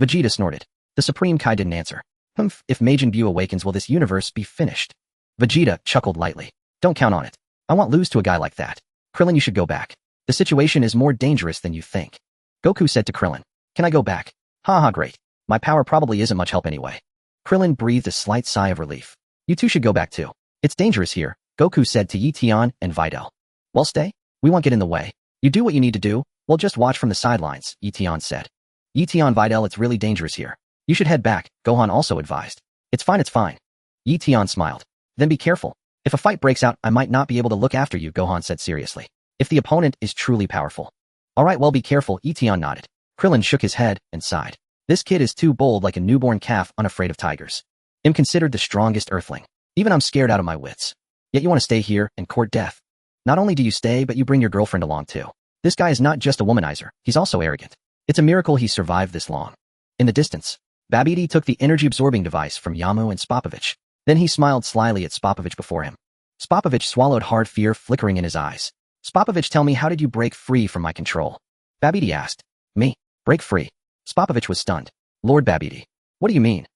Vegeta snorted. The Supreme Kai didn't answer. If Majin Buu awakens, will this universe be finished? Vegeta chuckled lightly. Don't count on it. I won't lose to a guy like that. Krillin, you should go back. The situation is more dangerous than you think. Goku said to Krillin. Can I go back? Haha, great. My power probably isn't much help anyway. Krillin breathed a slight sigh of relief. You two should go back too. It's dangerous here, Goku said to Yi Tian and Videl. Well, stay. We won't get in the way. You do what you need to do. We'll just watch from the sidelines, Yi Tian said. Yi Tian, Videl, it's really dangerous here. You should head back, Gohan also advised. It's fine, it's fine. Yi Tian smiled. Then be careful. If a fight breaks out, I might not be able to look after you, Gohan said seriously. If the opponent is truly powerful. All right, well, be careful, Yi Tian nodded. Krillin shook his head and sighed. This kid is too bold, like a newborn calf unafraid of tigers. I'm considered the strongest earthling. Even I'm scared out of my wits. Yet you want to stay here and court death. Not only do you stay, but you bring your girlfriend along too. This guy is not just a womanizer, he's also arrogant. It's a miracle he survived this long. In the distance, Babidi took the energy-absorbing device from Yamo and Spopovich. Then he smiled slyly at Spopovich before him. Spopovich swallowed hard, fear flickering in his eyes. Spopovich, tell me, how did you break free from my control? Babidi asked. Me? Break free? Spopovich was stunned. Lord Babidi. What do you mean?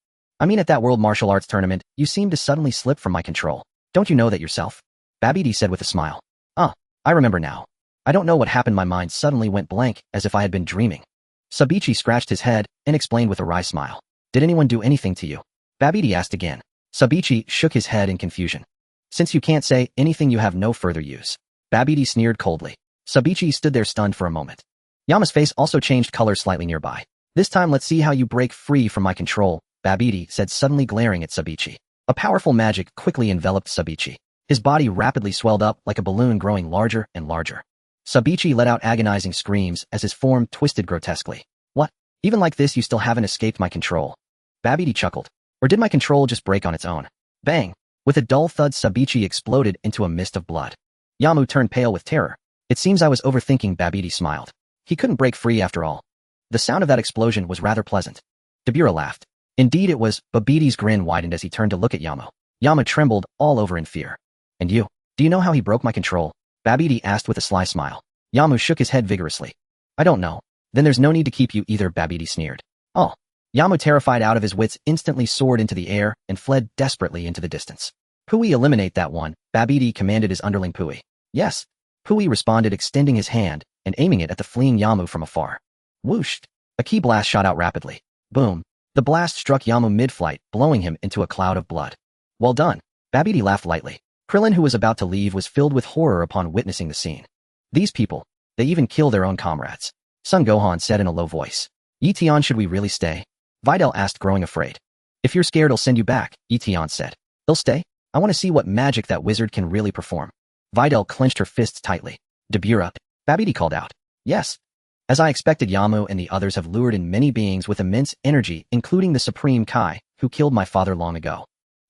I mean, at that World Martial Arts tournament, you seemed to suddenly slip from my control. Don't you know that yourself? Babidi said with a smile. I remember now. I don't know what happened, my mind suddenly went blank, as if I had been dreaming. Sabichi scratched his head and explained with a wry smile. Did anyone do anything to you? Babidi asked again. Sabichi shook his head in confusion. Since you can't say anything, you have no further use. Babidi sneered coldly. Sabichi stood there stunned for a moment. Yama's face also changed color slightly nearby. This time let's see how you break free from my control, Babidi said, suddenly glaring at Sabichi. A powerful magic quickly enveloped Sabichi. His body rapidly swelled up like a balloon, growing larger and larger. Sabichi let out agonizing screams as his form twisted grotesquely. What? Even like this you still haven't escaped my control? Babidi chuckled. Or did my control just break on its own? Bang! With a dull thud, Sabichi exploded into a mist of blood. Yamu turned pale with terror. It seems I was overthinking, Babidi smiled. He couldn't break free after all. The sound of that explosion was rather pleasant. Dabura laughed. Indeed it was. Babidi's grin widened as he turned to look at Yama. Yama trembled all over in fear. And you? Do you know how he broke my control? Babidi asked with a sly smile. Yamu shook his head vigorously. I don't know. Then there's no need to keep you either, Babidi sneered. Oh. Yamu, terrified out of his wits, instantly soared into the air and fled desperately into the distance. Pui, eliminate that one, Babidi commanded his underling Pui. Yes. Pui responded, extending his hand and aiming it at the fleeing Yamu from afar. Whoosh! A ki blast shot out rapidly. Boom! The blast struck Yamu mid-flight, blowing him into a cloud of blood. Well done. Babidi laughed lightly. Krillin, who was about to leave, was filled with horror upon witnessing the scene. These people, they even kill their own comrades. Son Gohan said in a low voice. Yi Tian, should we really stay? Videl asked, growing afraid. If you're scared, I'll send you back, Yi Tian said. They'll stay? I want to see what magic that wizard can really perform. Videl clenched her fists tightly. Dabura, Babidi called out. Yes. As I expected, Yamu and the others have lured in many beings with immense energy, including the Supreme Kai, who killed my father long ago.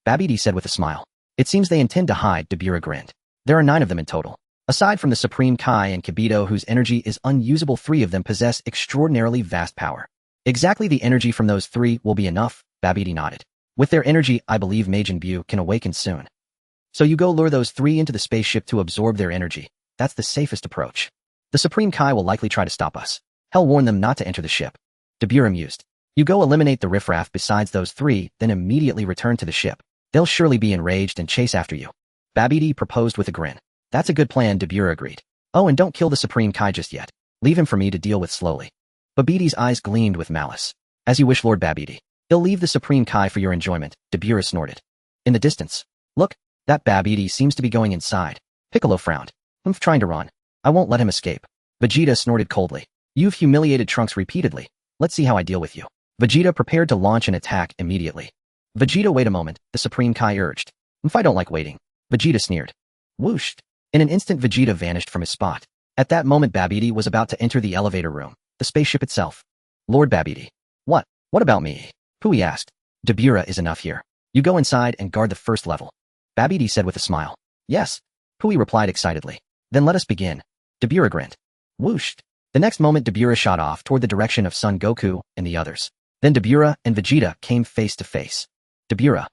Babidi said with a smile. It seems they intend to hide, Dabura grinned. There are 9 of them in total. Aside from the Supreme Kai and Kibito, whose energy is unusable, 3 of them possess extraordinarily vast power. Exactly the energy from those three will be enough, Babidi nodded. With their energy, I believe Majin Buu can awaken soon. So you go lure those three into the spaceship to absorb their energy. That's the safest approach. The Supreme Kai will likely try to stop us. Hell warn them not to enter the ship. Dabura mused. You go eliminate the riffraff besides those three, then immediately return to the ship. They'll surely be enraged and chase after you. Babidi proposed with a grin. That's a good plan, Dabura agreed. Oh, and don't kill the Supreme Kai just yet. Leave him for me to deal with slowly. Babidi's eyes gleamed with malice. As you wish, Lord Babidi. He'll leave the Supreme Kai for your enjoyment, Dabura snorted. In the distance. Look, that Babidi seems to be going inside. Piccolo frowned. Trying to run. I won't let him escape. Vegeta snorted coldly. You've humiliated Trunks repeatedly. Let's see how I deal with you. Vegeta prepared to launch an attack immediately. Vegeta, wait a moment, the Supreme Kai urged. I don't like waiting. Vegeta sneered. Whoosh. In an instant, Vegeta vanished from his spot. At that moment, Babidi was about to enter the elevator room, the spaceship itself. Lord Babidi. What? What about me? Pui asked. Dabura is enough here. You go inside and guard the first level. Babidi said with a smile. Yes. Pui replied excitedly. Then let us begin. Dabura grinned. Whoosh. The next moment, Dabura shot off toward the direction of Son Goku and the others. Then Dabura and Vegeta came face to face. Dabura.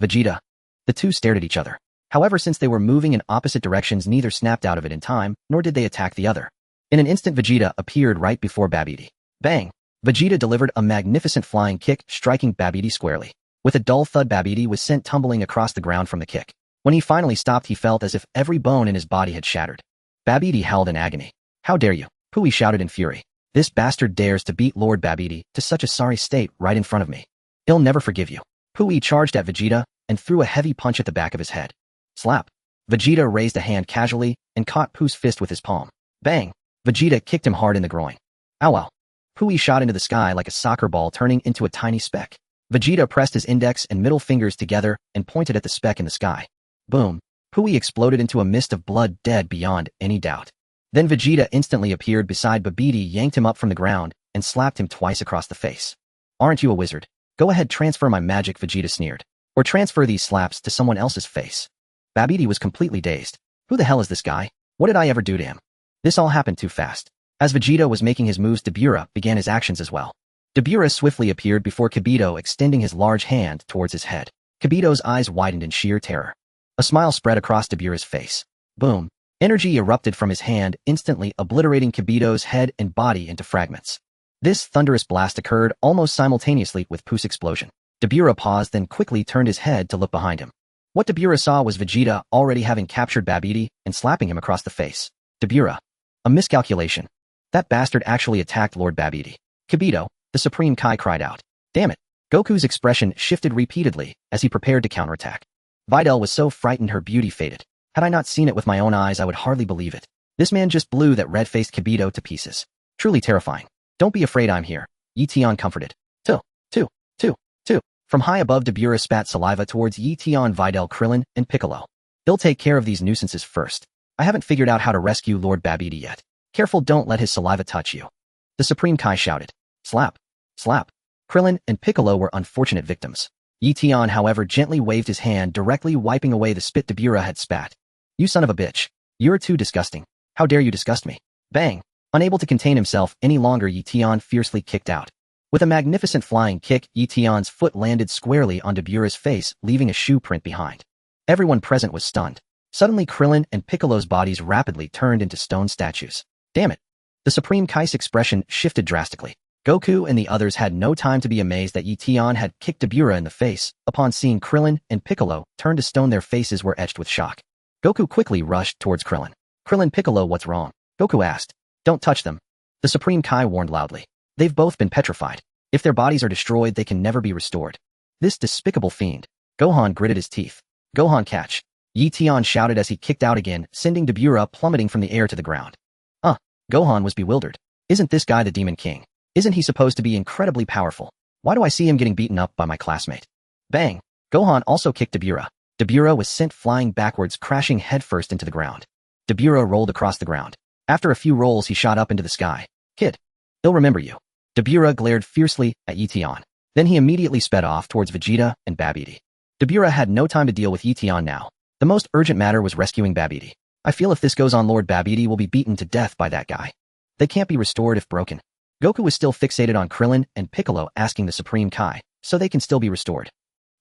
Vegeta. The two stared at each other. However, since they were moving in opposite directions, neither snapped out of it in time, nor did they attack the other. In an instant, Vegeta appeared right before Babidi. Bang! Vegeta delivered a magnificent flying kick, striking Babidi squarely. With a dull thud, Babidi was sent tumbling across the ground from the kick. When he finally stopped, he felt as if every bone in his body had shattered. Babidi howled in agony. How dare you? Pui shouted in fury. This bastard dares to beat Lord Babidi to such a sorry state right in front of me. He'll never forgive you. Pui charged at Vegeta and threw a heavy punch at the back of his head. Slap. Vegeta raised a hand casually and caught Pui's fist with his palm. Bang. Vegeta kicked him hard in the groin. Ow wow. Pui shot into the sky like a soccer ball, turning into a tiny speck. Vegeta pressed his index and middle fingers together and pointed at the speck in the sky. Boom. Pui exploded into a mist of blood, dead beyond any doubt. Then Vegeta instantly appeared beside Babidi, yanked him up from the ground, and slapped him twice across the face. Aren't you a wizard? Go ahead, transfer my magic, Vegeta sneered. Or transfer these slaps to someone else's face. Babidi was completely dazed. Who the hell is this guy? What did I ever do to him? This all happened too fast. As Vegeta was making his moves, Dabura began his actions as well. Dabura swiftly appeared before Kibito, extending his large hand towards his head. Kibito's eyes widened in sheer terror. A smile spread across Dabura's face. Boom. Energy erupted from his hand, instantly obliterating Kibito's head and body into fragments. This thunderous blast occurred almost simultaneously with Pui's explosion. Dabura paused, then quickly turned his head to look behind him. What Dabura saw was Vegeta already having captured Babidi and slapping him across the face. Dabura. A miscalculation. That bastard actually attacked Lord Babidi. Kibito, the Supreme Kai, cried out. Damn it. Goku's expression shifted repeatedly as he prepared to counterattack. Videl was so frightened her beauty faded. Had I not seen it with my own eyes, I would hardly believe it. This man just blew that red-faced Kibito to pieces. Truly terrifying. Don't be afraid, I'm here. Eion comforted. Two. From high above, Dabura spat saliva towards Eion, Videl, Krillin, and Piccolo. They'll take care of these nuisances first. I haven't figured out how to rescue Lord Babidi yet. Careful, don't let his saliva touch you. The Supreme Kai shouted. Slap. Slap. Krillin and Piccolo were unfortunate victims. Eion, however, gently waved his hand, directly wiping away the spit Dabura had spat. You son of a bitch. You're too disgusting. How dare you disgust me? Bang. Unable to contain himself any longer, Eion fiercely kicked out. With a magnificent flying kick, Eion's foot landed squarely on Dabura's face, leaving a shoe print behind. Everyone present was stunned. Suddenly, Krillin and Piccolo's bodies rapidly turned into stone statues. Damn it. The Supreme Kai's expression shifted drastically. Goku and the others had no time to be amazed that Eion had kicked Dabura in the face. Upon seeing Krillin and Piccolo turn to stone, their faces were etched with shock. Goku quickly rushed towards Krillin. Krillin, Piccolo, what's wrong? Goku asked. Don't touch them. The Supreme Kai warned loudly. They've both been petrified. If their bodies are destroyed, they can never be restored. This despicable fiend. Gohan gritted his teeth. Gohan, catch. Eion shouted as he kicked out again, sending Dabura plummeting from the air to the ground. Gohan was bewildered. Isn't this guy the Demon King? Isn't he supposed to be incredibly powerful? Why do I see him getting beaten up by my classmate? Bang! Gohan also kicked Dabura. Dabura was sent flying backwards, crashing headfirst into the ground. Dabura rolled across the ground. After a few rolls, he shot up into the sky. Kid. He'll remember you. Dabura glared fiercely at Eion. Then he immediately sped off towards Vegeta and Babidi. Dabura had no time to deal with Eion now. The most urgent matter was rescuing Babidi. I feel if this goes on, Lord Babidi will be beaten to death by that guy. They can't be restored if broken. Goku was still fixated on Krillin and Piccolo asking the Supreme Kai, so they can still be restored.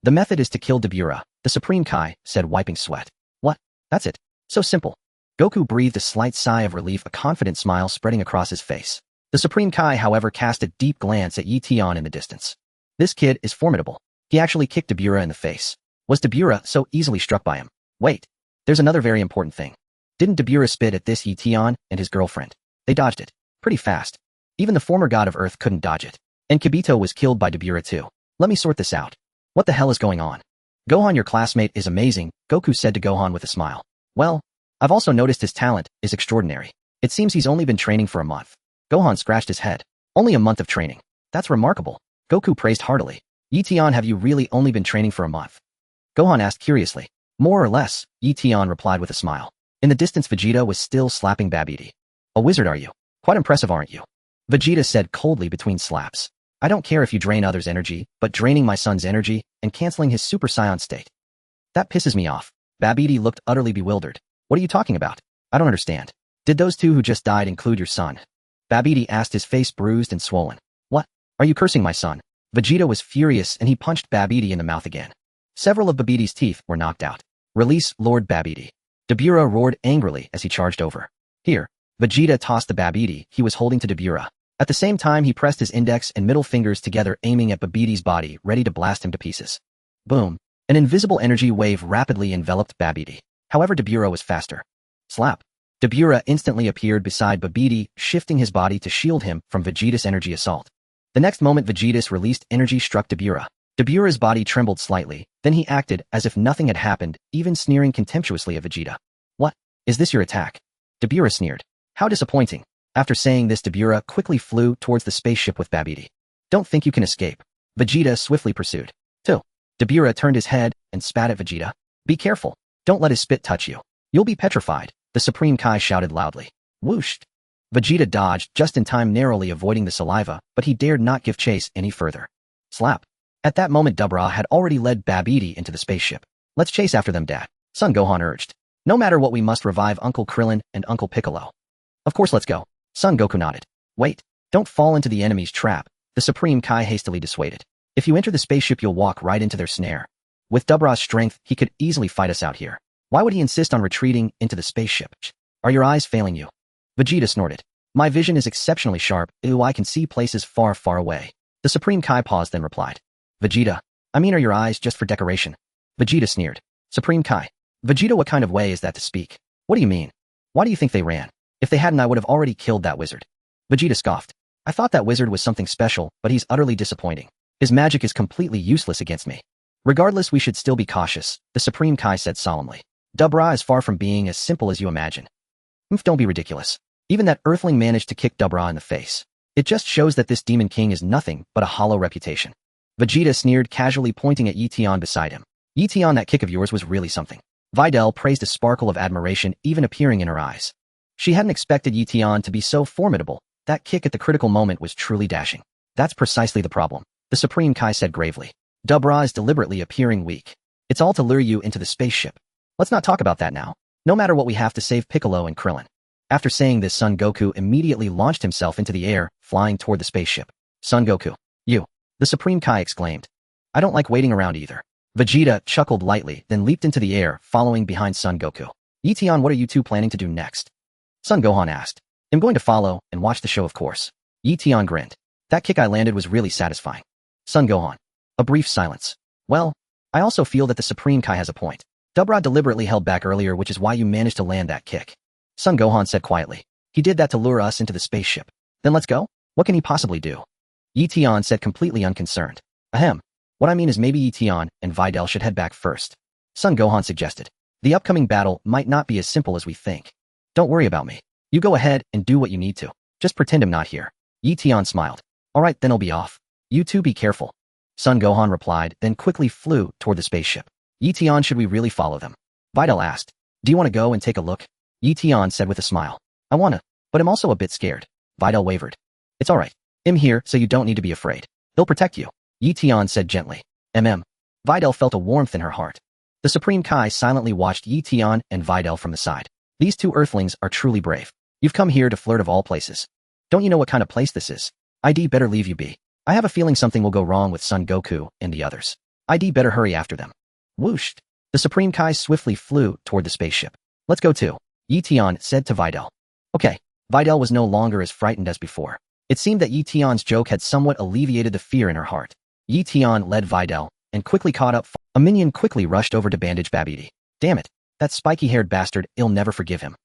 The method is to kill Dabura, the Supreme Kai said, wiping sweat. What? That's it. So simple. Goku breathed a slight sigh of relief, a confident smile spreading across his face. The Supreme Kai, however, cast a deep glance at Eion in the distance. This kid is formidable. He actually kicked Dabura in the face. Was Dabura so easily struck by him? Wait. There's another very important thing. Didn't Dabura spit at this Eion and his girlfriend? They dodged it. Pretty fast. Even the former god of Earth couldn't dodge it. And Kibito was killed by Dabura too. Let me sort this out. What the hell is going on? Gohan, your classmate, is amazing, Goku said to Gohan with a smile. Well, I've also noticed his talent is extraordinary. It seems he's only been training for a month. Gohan scratched his head. Only a month of training. That's remarkable. Goku praised heartily. Eion, have you really only been training for a month? Gohan asked curiously. More or less, Eion replied with a smile. In the distance, Vegeta was still slapping Babidi. A wizard, are you? Quite impressive, aren't you? Vegeta said coldly between slaps. I don't care if you drain others' energy, but draining my son's energy and canceling his Super Saiyan state. That pisses me off. Babidi looked utterly bewildered. What are you talking about? I don't understand. Did those two who just died include your son? Babidi asked, his face bruised and swollen. What? Are you cursing my son? Vegeta was furious and he punched Babidi in the mouth again. Several of Babidi's teeth were knocked out. Release Lord Babidi. Dabura roared angrily as he charged over. Here. Vegeta tossed the Babidi he was holding to Dabura. At the same time, he pressed his index and middle fingers together, aiming at Babidi's body, ready to blast him to pieces. Boom. An invisible energy wave rapidly enveloped Babidi. However, Dabura was faster. Slap. Dabura instantly appeared beside Babidi, shifting his body to shield him from Vegeta's energy assault. The next moment, Vegeta's released energy struck Dabura. Dabura's body trembled slightly, then he acted as if nothing had happened, even sneering contemptuously at Vegeta. What? Is this your attack? Dabura sneered. How disappointing. After saying this, Dabura quickly flew towards the spaceship with Babidi. Don't think you can escape. Vegeta swiftly pursued. 2. Dabura turned his head and spat at Vegeta. Be careful. Don't let his spit touch you. You'll be petrified, the Supreme Kai shouted loudly. Whooshed. Vegeta dodged just in time, narrowly avoiding the saliva, but he dared not give chase any further. Slap. At that moment, Dabura had already led Babidi into the spaceship. Let's chase after them, Dad, Son Gohan urged. No matter what, we must revive Uncle Krillin and Uncle Piccolo. Of course, let's go. Son Goku nodded. Wait. Don't fall into the enemy's trap, the Supreme Kai hastily dissuaded. If you enter the spaceship, you'll walk right into their snare. With Dabura's strength, he could easily fight us out here. Why would he insist on retreating into the spaceship? Are your eyes failing you? Vegeta snorted. My vision is exceptionally sharp. Ew, I can see places far, far away. The Supreme Kai paused, then replied. Vegeta, I mean, are your eyes just for decoration? Vegeta sneered. Supreme Kai. Vegeta, what kind of way is that to speak? What do you mean? Why do you think they ran? If they hadn't, I would have already killed that wizard. Vegeta scoffed. I thought that wizard was something special, but he's utterly disappointing. His magic is completely useless against me. Regardless, we should still be cautious, the Supreme Kai said solemnly. Dabura is far from being as simple as you imagine. Don't be ridiculous. Even that earthling managed to kick Dabura in the face. It just shows that this Demon King is nothing but a hollow reputation. Vegeta sneered, casually pointing at Eion beside him. Eion, that kick of yours was really something. Videl praised, a sparkle of admiration even appearing in her eyes. She hadn't expected Eion to be so formidable. That kick at the critical moment was truly dashing. That's precisely the problem, the Supreme Kai said gravely. Dabura is deliberately appearing weak. It's all to lure you into the spaceship. Let's not talk about that now. No matter what, we have to save Piccolo and Krillin. After saying this, Son Goku immediately launched himself into the air, flying toward the spaceship. Son Goku. You. The Supreme Kai exclaimed. I don't like waiting around either. Vegeta chuckled lightly, then leaped into the air, following behind Son Goku. Eion, what are you two planning to do next? Son Gohan asked. I'm going to follow and watch the show, of course. Eion grinned. That kick I landed was really satisfying. Son Gohan. A brief silence. Well, I also feel that the Supreme Kai has a point. Dabura deliberately held back earlier, which is why you managed to land that kick. Son Gohan said quietly. He did that to lure us into the spaceship. Then let's go? What can he possibly do? Eion said, completely unconcerned. Ahem. What I mean is maybe Eion and Videl should head back first. Son Gohan suggested. The upcoming battle might not be as simple as we think. Don't worry about me. You go ahead and do what you need to. Just pretend I'm not here. Eion smiled. Alright, then I'll be off. You two be careful. Son Gohan replied, then quickly flew toward the spaceship. Eion, should we really follow them? Videl asked. Do you want to go and take a look? Eion said with a smile. I wanna, but I'm also a bit scared. Videl wavered. It's alright. I'm here, so you don't need to be afraid. They'll protect you. Eion said gently. Videl felt a warmth in her heart. The Supreme Kai silently watched Eion and Videl from the side. These two earthlings are truly brave. You've come here to flirt of all places. Don't you know what kind of place this is? ID better leave you be. I have a feeling something will go wrong with Son Goku and the others. ID better hurry after them. Whoosh! The Supreme Kai swiftly flew toward the spaceship. Let's go too, Eion said to Videl. Okay. Videl was no longer as frightened as before. It seemed that Eion's joke had somewhat alleviated the fear in her heart. Eion led Videl and quickly caught up. A minion quickly rushed over to bandage Babidi. Damn it. That spiky-haired bastard, I'll never forgive him.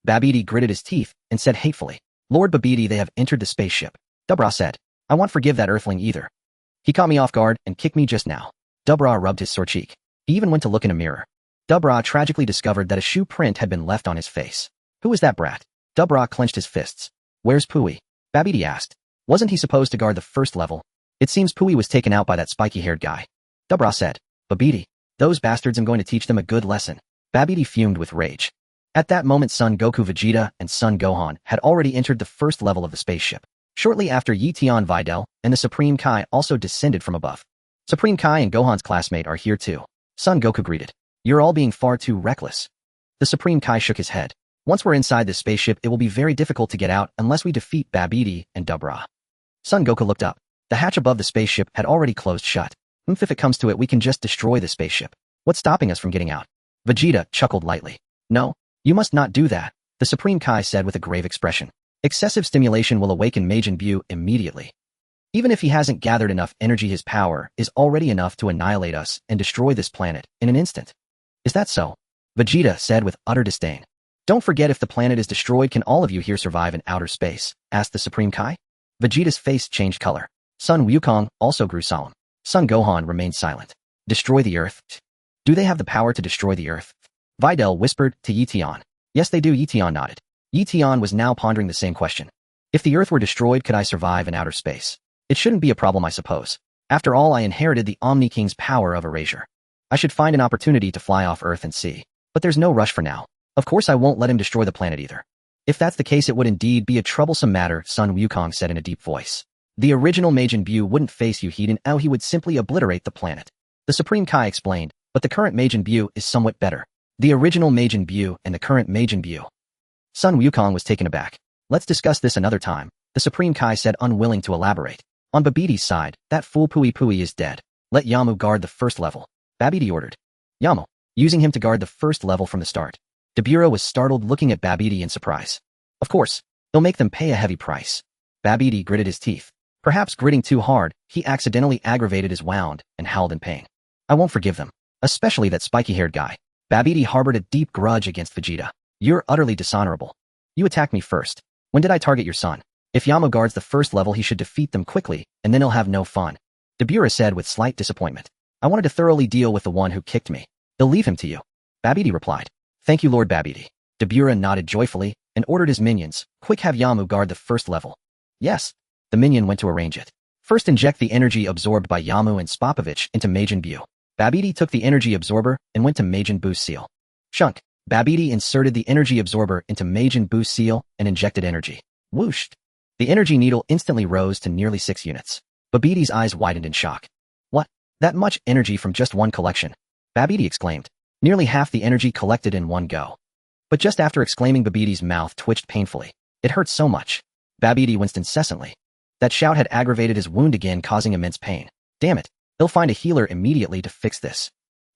Babidi gritted his teeth and said hatefully, Lord Babidi, they have entered the spaceship. Dubra said, I won't forgive that earthling either. He caught me off guard and kicked me just now. Dubra rubbed his sore cheek. He even went to look in a mirror. Dubra tragically discovered that a shoe print had been left on his face. Who is that brat? Dubra clenched his fists. Where's Pui? Babidi asked. Wasn't he supposed to guard the first level? It seems Pui was taken out by that spiky-haired guy. Dubra said, Babidi, those bastards, I'm going to teach them a good lesson. Babidi fumed with rage. At that moment, Son Goku, Vegeta, and Son Gohan had already entered the first level of the spaceship. Shortly after, Eion, Videl, and the Supreme Kai also descended from above. Supreme Kai and Gohan's classmate are here too. Son Goku greeted. You're all being far too reckless. The Supreme Kai shook his head. Once we're inside this spaceship, it will be very difficult to get out unless we defeat Babidi and Dubra. Son Goku looked up. The hatch above the spaceship had already closed shut. If it comes to it, we can just destroy the spaceship. What's stopping us from getting out? Vegeta chuckled lightly. No, you must not do that, the Supreme Kai said with a grave expression. Excessive stimulation will awaken Majin Buu immediately. Even if he hasn't gathered enough energy, his power is already enough to annihilate us and destroy this planet in an instant. Is that so? Vegeta said with utter disdain. Don't forget, if the planet is destroyed, can all of you here survive in outer space? Asked the Supreme Kai. Vegeta's face changed color. Son Wukong also grew solemn. Son Gohan remained silent. Destroy the Earth? Do they have the power to destroy the Earth? Videl whispered to Eion. Yes, they do. Eion nodded. Eion was now pondering the same question. If the Earth were destroyed, could I survive in outer space? It shouldn't be a problem, I suppose. After all, I inherited the Omni King's power of erasure. I should find an opportunity to fly off Earth and see. But there's no rush for now. Of course, I won't let him destroy the planet either. If that's the case, it would indeed be a troublesome matter, Son Wukong said in a deep voice. The original Majin Buu wouldn't face you, he would simply obliterate the planet. The Supreme Kai explained, but the current Majin Buu is somewhat better. The original Majin Buu and the current Majin Buu. Son Wukong was taken aback. Let's discuss this another time, the Supreme Kai said, unwilling to elaborate. On Babidi's side, that fool Pui is dead. Let Yamu guard the first level. Babidi ordered. Yamu, using him to guard the first level from the start. Dabura was startled, looking at Babidi in surprise. Of course, they'll make them pay a heavy price. Babidi gritted his teeth. Perhaps gritting too hard, he accidentally aggravated his wound and howled in pain. I won't forgive them, especially that spiky-haired guy. Babidi harbored a deep grudge against Vegeta. You're utterly dishonorable. You attacked me first. When did I target your son? If Yamu guards the first level, he should defeat them quickly, and then he'll have no fun. Dabura said with slight disappointment. I wanted to thoroughly deal with the one who kicked me. He'll leave him to you. Babidi replied. Thank you, Lord Babidi. Dabura nodded joyfully and ordered his minions, quick, have Yamu guard the first level. Yes. The minion went to arrange it. First, inject the energy absorbed by Yamu and Spopovich into Majin Buu. Babidi took the energy absorber and went to Majin Buu's seal. Chunk. Babidi inserted the energy absorber into Majin Buu's seal and injected energy. Whooshed. The energy needle instantly rose to nearly 6 units. Babidi's eyes widened in shock. What? That much energy from just one collection? Babidi exclaimed. Nearly half the energy collected in one go. But just after exclaiming, Babidi's mouth twitched painfully. It hurt so much. Babidi winced incessantly. That shout had aggravated his wound again, causing immense pain. Damn it. They'll find a healer immediately to fix this.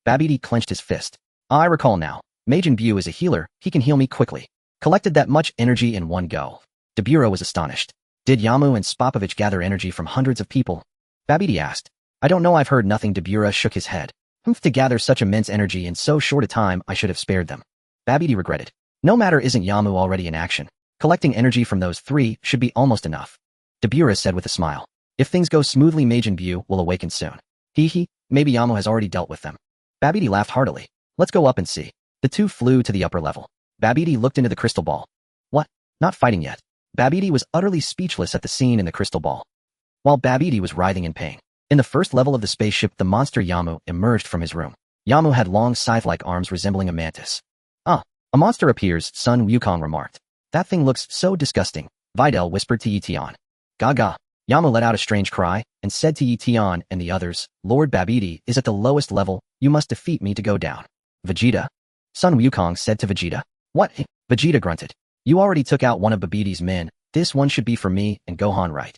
Babidi clenched his fist. I recall now. Majin Buu is a healer, he can heal me quickly. Collected that much energy in one go. Dabura was astonished. Did Yamu and Spopovich gather energy from hundreds of people? Babidi asked. I don't know, I've heard nothing. Dabura shook his head. To gather such immense energy in so short a time, I should have spared them. Babidi regretted. No matter, isn't Yamu already in action? Collecting energy from those 3 should be almost enough. Dabura said with a smile. If things go smoothly, Majin Buu will awaken soon. Maybe Yamu has already dealt with them. Babidi laughed heartily. Let's go up and see. The 2 flew to the upper level. Babidi looked into the crystal ball. What? Not fighting yet. Babidi was utterly speechless at the scene in the crystal ball. While Babidi was writhing in pain. In the first level of the spaceship, the monster Yamu emerged from his room. Yamu had long scythe-like arms resembling a mantis. Ah, a monster appears, Son Wukong remarked. That thing looks so disgusting, Videl whispered to Eion. Gaga. Yamu let out a strange cry and said to Eion and the others, Lord Babidi is at the lowest level, you must defeat me to go down. Vegeta? Son Wukong said to Vegeta. What? Vegeta grunted. You already took out one of Babidi's men, this one should be for me and Gohan, right?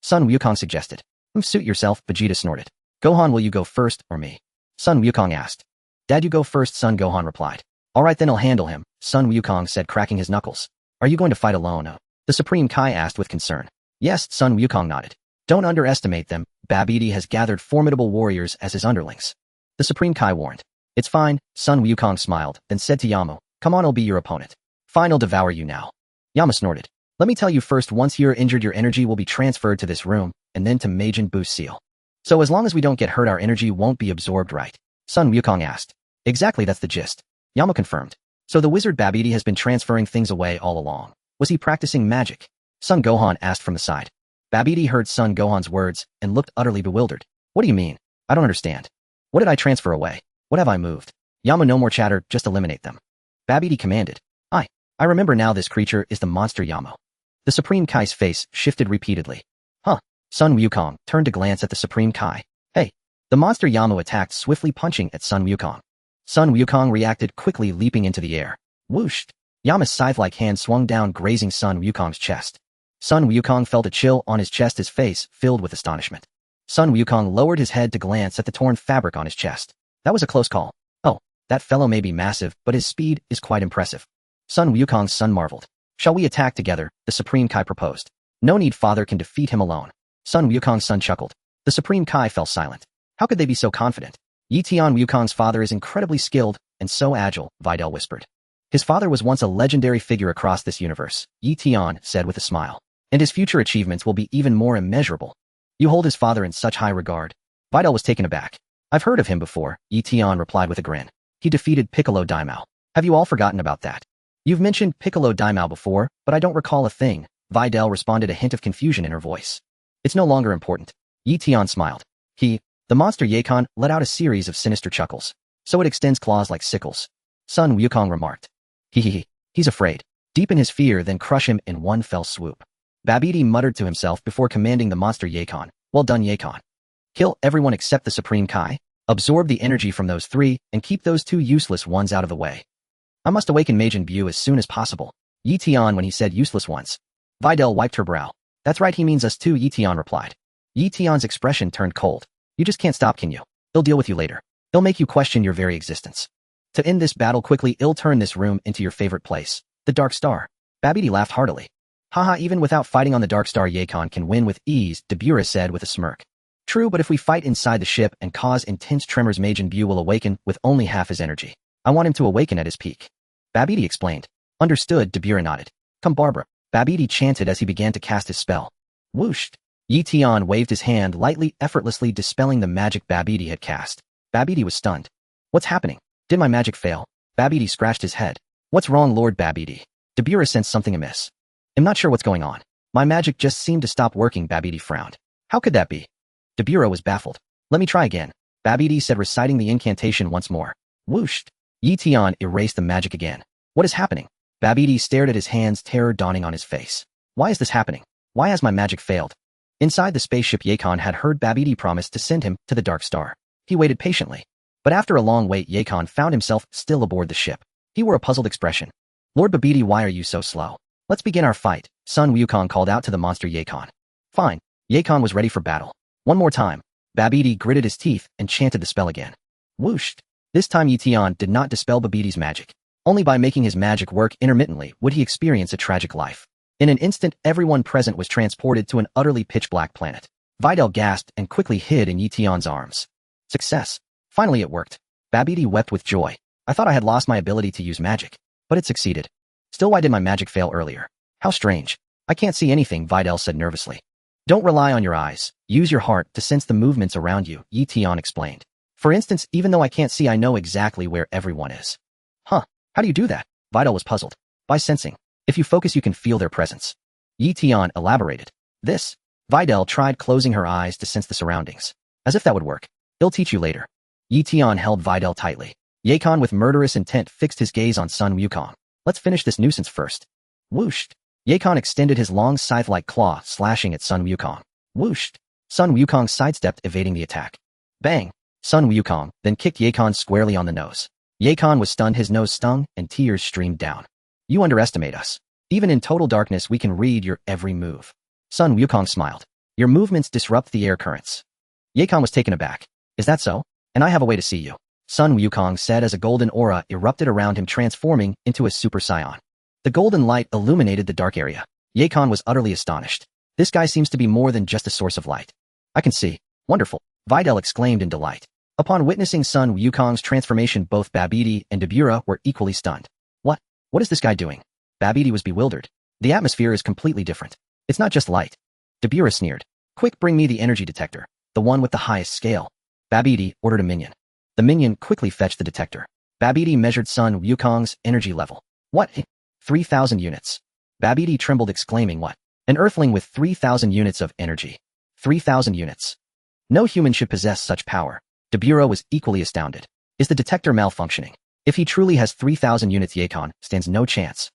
Sun Wukong suggested. Suit yourself, Vegeta snorted. Gohan, will you go first, or me? Sun Wukong asked. Dad, you go first, son, Gohan replied. Alright then, I'll handle him, Sun Wukong said, cracking his knuckles. Are you going to fight alone? The Supreme Kai asked with concern. Yes, Sun Wukong nodded. Don't underestimate them, Babidi has gathered formidable warriors as his underlings. The Supreme Kai warned. It's fine, Sun Wukong smiled, then said to Yama, come on, I'll be your opponent. Fine, I'll devour you now. Yama snorted. Let me tell you first, once you're injured, your energy will be transferred to this room, and then to Majin Buu's seal. So as long as we don't get hurt, our energy won't be absorbed, right? Sun Wukong asked. Exactly, that's the gist. Yama confirmed. So the wizard Babidi has been transferring things away all along. Was he practicing magic? Son Gohan asked from the side. Babidi heard Son Gohan's words and looked utterly bewildered. What do you mean? I don't understand. What did I transfer away? What have I moved? Yama, no more chatter, just eliminate them. Babidi commanded. I remember now, this creature is the monster Yama. The Supreme Kai's face shifted repeatedly. Huh. Sun Wukong turned to glance at the Supreme Kai. Hey. The monster Yama attacked, swiftly punching at Sun Wukong. Sun Wukong reacted quickly, leaping into the air. Whooshed. Yama's scythe-like hand swung down, grazing Sun Wukong's chest. Sun Wukong felt a chill on his chest, his face filled with astonishment. Sun Wukong lowered his head to glance at the torn fabric on his chest. That was a close call. Oh, that fellow may be massive, but his speed is quite impressive. Sun Wukong's son marveled. Shall we attack together? The Supreme Kai proposed. No need, father can defeat him alone. Sun Wukong's son chuckled. The Supreme Kai fell silent. How could they be so confident? Eion Wukong's father is incredibly skilled and so agile, Videl whispered. His father was once a legendary figure across this universe, Eion said with a smile. And his future achievements will be even more immeasurable. You hold his father in such high regard. Videl was taken aback. I've heard of him before, Eion replied with a grin. He defeated Piccolo Daimao. Have you all forgotten about that? You've mentioned Piccolo Daimao before, but I don't recall a thing, Videl responded, a hint of confusion in her voice. It's no longer important. Eion smiled. The monster Eion let out a series of sinister chuckles. So it extends claws like sickles. Sun Wukong remarked. He's afraid. Deepen his fear, then crush him in one fell swoop. Babidi muttered to himself before commanding the monster Eion. Well done, Eion. Kill everyone except the Supreme Kai. Absorb the energy from those three, and keep those two useless ones out of the way. I must awaken Majin Buu as soon as possible. Eion when he said useless ones. Videl wiped her brow. That's right, he means us too, Eion replied. Eition's expression turned cold. You just can't stop, can you? He'll deal with you later. He'll make you question your very existence. To end this battle quickly, he'll turn this room into your favorite place, the Dark Star. Babidi laughed heartily. Haha, even without fighting on the Dark Star, Eion can win with ease, Dabura said with a smirk. True, but if we fight inside the ship and cause intense tremors, Majin Buu will awaken with only half his energy. I want him to awaken at his peak. Babidi explained. Understood, Dabura nodded. Come, Barbara. Babidi chanted as he began to cast his spell. Whooshed. Eion waved his hand lightly, effortlessly dispelling the magic Babidi had cast. Babidi was stunned. What's happening? Did my magic fail? Babidi scratched his head. What's wrong, Lord Babidi? Dabura sensed something amiss. I'm not sure what's going on. My magic just seemed to stop working, Babidi frowned. How could that be? Dabura was baffled. Let me try again. Babidi said, reciting the incantation once more. Whooshed. Eion erased the magic again. What is happening? Babidi stared at his hands, terror dawning on his face. Why is this happening? Why has my magic failed? Inside the spaceship, Eion had heard Babidi promise to send him to the Dark Star. He waited patiently. But after a long wait, Eion found himself still aboard the ship. He wore a puzzled expression. Lord Babidi, why are you so slow? Let's begin our fight, Sun Wukong called out to the monster Eion. Fine. Eion was ready for battle. One more time. Babidi gritted his teeth and chanted the spell again. Whooshed. This time Eion did not dispel Babidi's magic. Only by making his magic work intermittently would he experience a tragic life. In an instant, everyone present was transported to an utterly pitch-black planet. Videl gasped and quickly hid in Eition's arms. Success. Finally it worked. Babidi wept with joy. I thought I had lost my ability to use magic. But it succeeded. Still, why did my magic fail earlier? How strange. I can't see anything, Videl said nervously. Don't rely on your eyes. Use your heart to sense the movements around you, Eion explained. For instance, even though I can't see, I know exactly where everyone is. Huh. How do you do that? Videl was puzzled. By sensing. If you focus, you can feel their presence. Eion elaborated. This. Videl tried closing her eyes to sense the surroundings. As if that would work. He'll teach you later. Eion held Videl tightly. Eion with murderous intent fixed his gaze on Sun Wukong. Let's finish this nuisance first. Whooshed. Eion extended his long scythe-like claw, slashing at Sun Wukong. Whooshed. Sun Wukong sidestepped, evading the attack. Bang. Sun Wukong then kicked Eion squarely on the nose. Eion was stunned, his nose stung, and tears streamed down. You underestimate us. Even in total darkness, we can read your every move. Sun Wukong smiled. Your movements disrupt the air currents. Yekan was taken aback. Is that so? And I have a way to see you. Sun Wukong said as a golden aura erupted around him, transforming into a Super Saiyan. The golden light illuminated the dark area. Yekan was utterly astonished. This guy seems to be more than just a source of light. I can see. Wonderful. Videl exclaimed in delight. Upon witnessing Sun Wukong's transformation, both Babidi and Dabura were equally stunned. What? What is this guy doing? Babidi was bewildered. The atmosphere is completely different. It's not just light. Dabura sneered. Quick, bring me the energy detector, the one with the highest scale. Babidi ordered a minion. The minion quickly fetched the detector. Babidi measured Sun Wukong's energy level. What? 3,000 units. Babidi trembled, exclaiming, what? An earthling with 3,000 units of energy. 3,000 units. No human should possess such power. Dabura was equally astounded. Is the detector malfunctioning? If he truly has 3,000 units, Yekan stands no chance.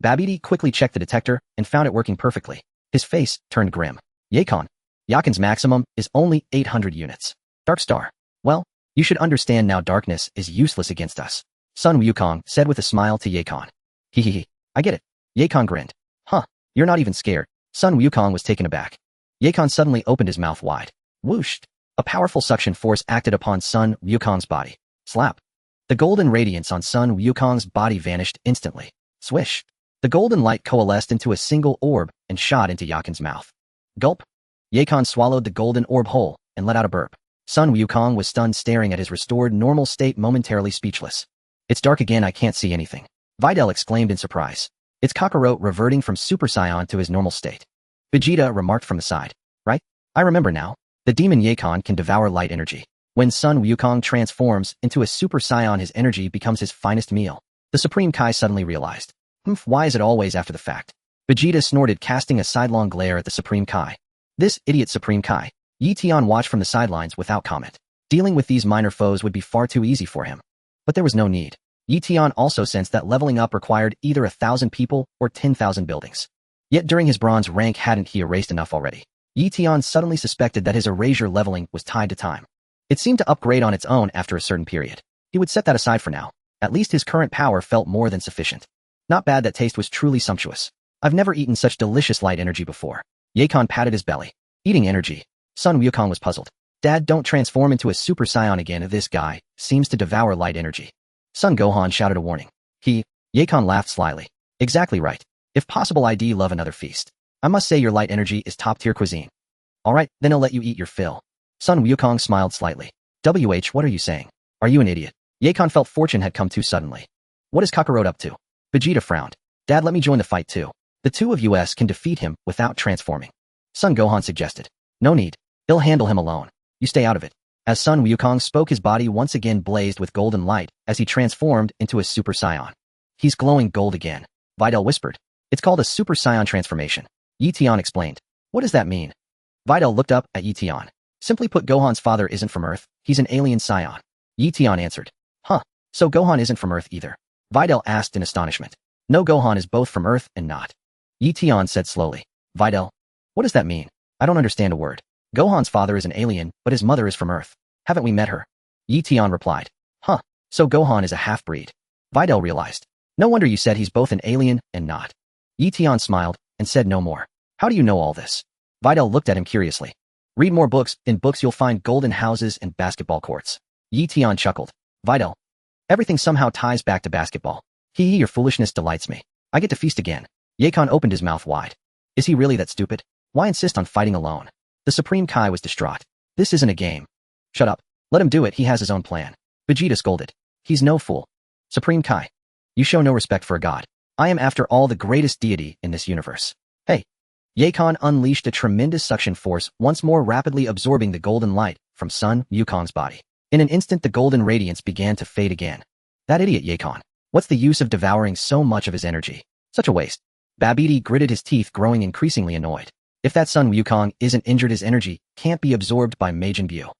Babidi quickly checked the detector and found it working perfectly. His face turned grim. Yakan's maximum is only 800 units. Dark Star. Well, you should understand now, darkness is useless against us. Sun Wukong said with a smile to Yekan. Hehehe, I get it. Yekan grinned. Huh, you're not even scared. Sun Wukong was taken aback. Yekan suddenly opened his mouth wide. Whoosh! A powerful suction force acted upon Sun Wukong's body. Slap! The golden radiance on Sun Wukong's body vanished instantly. Swish! The golden light coalesced into a single orb and shot into Yakan's mouth. Gulp! Yekan swallowed the golden orb whole and let out a burp. Sun Wukong was stunned, staring at his restored normal state, momentarily speechless. It's dark again, I can't see anything. Videl exclaimed in surprise. It's Kakarot reverting from Super Saiyan to his normal state. Vegeta remarked from the side. Right? I remember now. The demon Yekan can devour light energy. When Sun Wukong transforms into a Super Saiyan, his energy becomes his finest meal. The Supreme Kai suddenly realized. Why is it always after the fact? Vegeta snorted, casting a sidelong glare at the Supreme Kai. This idiot Supreme Kai. Eion watched from the sidelines without comment. Dealing with these minor foes would be far too easy for him. But there was no need. Eion also sensed that leveling up required either 1,000 people or 10,000 buildings. Yet during his bronze rank, hadn't he erased enough already? Eion suddenly suspected that his erasure leveling was tied to time. It seemed to upgrade on its own after a certain period. He would set that aside for now. At least his current power felt more than sufficient. Not bad, that taste was truly sumptuous. I've never eaten such delicious light energy before. Yekan patted his belly. Eating energy. Sun Wukong was puzzled. Dad, don't transform into a Super Saiyan again. This guy seems to devour light energy. Son Gohan shouted a warning. Yekan laughed slyly. Exactly right. If possible, I'd love another feast. I must say your light energy is top-tier cuisine. Alright, then I'll let you eat your fill. Sun Wukong smiled slightly. What are you saying? Are you an idiot? Yekan felt fortune had come too suddenly. What is Kakarot up to? Vegeta frowned. Dad, let me join the fight too. The two of us can defeat him without transforming. Son Gohan suggested. No need. He'll handle him alone. You stay out of it. As Sun Wukong spoke, his body once again blazed with golden light as he transformed into a Super Saiyan. He's glowing gold again. Videl whispered. It's called a Super Saiyan transformation. Eion explained. What does that mean? Videl looked up at Eion. Simply put, Gohan's father isn't from Earth. He's an alien Saiyan. Eion answered. Huh. So Gohan isn't from Earth either? Videl asked in astonishment. No, Gohan is both from Earth and not. Eion said slowly. Videl, what does that mean? I don't understand a word. Gohan's father is an alien, but his mother is from Earth. Haven't we met her? Eion replied. Huh. So Gohan is a half-breed. Videl realized. No wonder you said he's both an alien and not. Eion smiled and said no more. How do you know all this? Videl looked at him curiously. Read more books. In books you'll find golden houses and basketball courts. Eion chuckled. Videl. Everything somehow ties back to basketball. Your foolishness delights me. I get to feast again. Yekan opened his mouth wide. Is he really that stupid? Why insist on fighting alone? The Supreme Kai was distraught. This isn't a game. Shut up. Let him do it, he has his own plan. Vegeta scolded. He's no fool. Supreme Kai. You show no respect for a god. I am after all the greatest deity in this universe. Hey. Yekan unleashed a tremendous suction force, once more rapidly absorbing the golden light from Sun Wukong's body. In an instant the golden radiance began to fade again. That idiot Yekan. What's the use of devouring so much of his energy? Such a waste. Babidi gritted his teeth, growing increasingly annoyed. If that Sun Wukong isn't injured, his energy can't be absorbed by Majin Buu.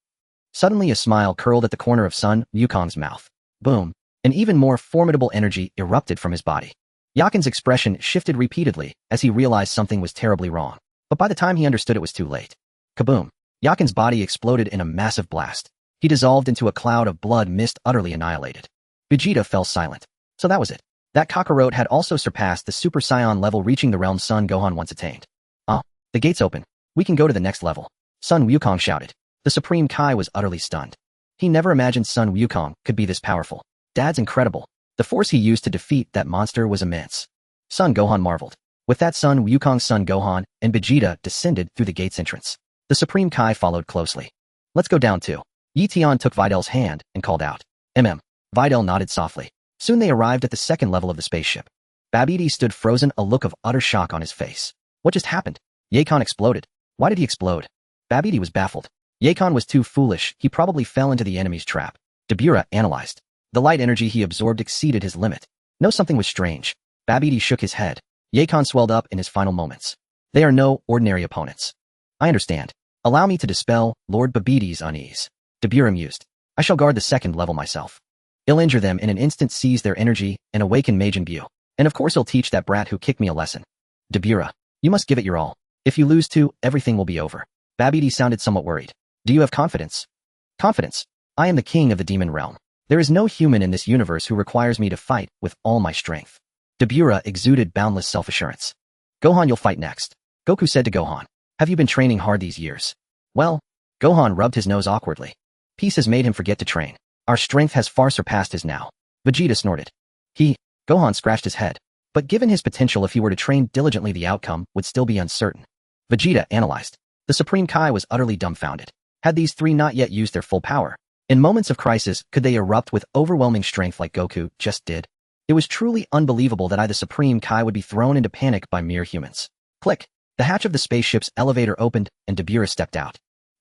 Suddenly a smile curled at the corner of Sun Wukong's mouth. Boom. An even more formidable energy erupted from his body. Yakin's expression shifted repeatedly as he realized something was terribly wrong. But by the time he understood, it was too late. Kaboom. Yakin's body exploded in a massive blast. He dissolved into a cloud of blood mist, utterly annihilated. Vegeta fell silent. So that was it. That Kakarot had also surpassed the Super Saiyan level, reaching the realm Son Gohan once attained. The gates open. We can go to the next level. Sun Wukong shouted. The Supreme Kai was utterly stunned. He never imagined Sun Wukong could be this powerful. Dad's incredible. The force he used to defeat that monster was immense. Son Gohan marveled. With that, Sun Wukong's son Gohan and Vegeta descended through the gate's entrance. The Supreme Kai followed closely. Let's go down too. Eion took Videl's hand and called out. Videl nodded softly. Soon they arrived at the second level of the spaceship. Babidi stood frozen, a look of utter shock on his face. What just happened? Yakon exploded. Why did he explode? Babidi was baffled. Yakon was too foolish, he probably fell into the enemy's trap. Dabura analyzed. The light energy he absorbed exceeded his limit. No, something was strange. Babidi shook his head. Yakon swelled up in his final moments. They are no ordinary opponents. I understand. Allow me to dispel Lord Babidi's unease. Dabura mused. I shall guard the second level myself. I'll injure them in an instant, seize their energy, and awaken Majin Buu. And of course I'll teach that brat who kicked me a lesson. Dabura, you must give it your all. If you lose too, everything will be over. Babidi sounded somewhat worried. Do you have confidence? Confidence. I am the king of the demon realm. There is no human in this universe who requires me to fight with all my strength. Dabura exuded boundless self-assurance. Gohan, you'll fight next. Goku said to Gohan. Have you been training hard these years? Well, Gohan rubbed his nose awkwardly. Peace has made him forget to train. Our strength has far surpassed his now. Vegeta snorted. Gohan scratched his head. But given his potential, if he were to train diligently, the outcome would still be uncertain. Vegeta analyzed. The Supreme Kai was utterly dumbfounded. Had these three not yet used their full power? In moments of crisis, could they erupt with overwhelming strength like Goku just did? It was truly unbelievable that the Supreme Kai would be thrown into panic by mere humans. Click. The hatch of the spaceship's elevator opened and Dabura stepped out.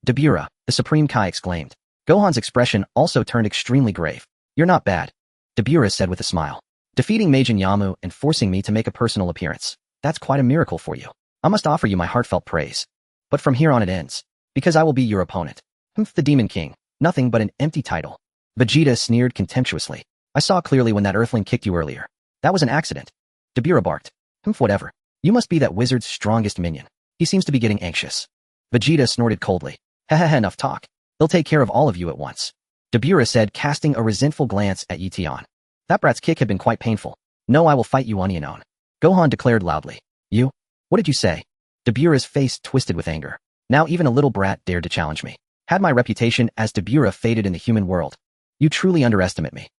Dabura, the Supreme Kai exclaimed. Gohan's expression also turned extremely grave. You're not bad. Dabura said with a smile. Defeating Majin Yamu and forcing me to make a personal appearance. That's quite a miracle for you. I must offer you my heartfelt praise. But from here on it ends. Because I will be your opponent. The Demon King. Nothing but an empty title. Vegeta sneered contemptuously. I saw clearly when that earthling kicked you earlier. That was an accident. Dabura barked. Whatever. You must be that wizard's strongest minion. He seems to be getting anxious. Vegeta snorted coldly. Enough talk. He'll take care of all of you at once. Dabura said, casting a resentful glance at Eion. That brat's kick had been quite painful. No, I will fight you on your own. Gohan declared loudly. You? What did you say? Dabura's face twisted with anger. Now even a little brat dared to challenge me. Had my reputation as Dabura faded in the human world? You truly underestimate me.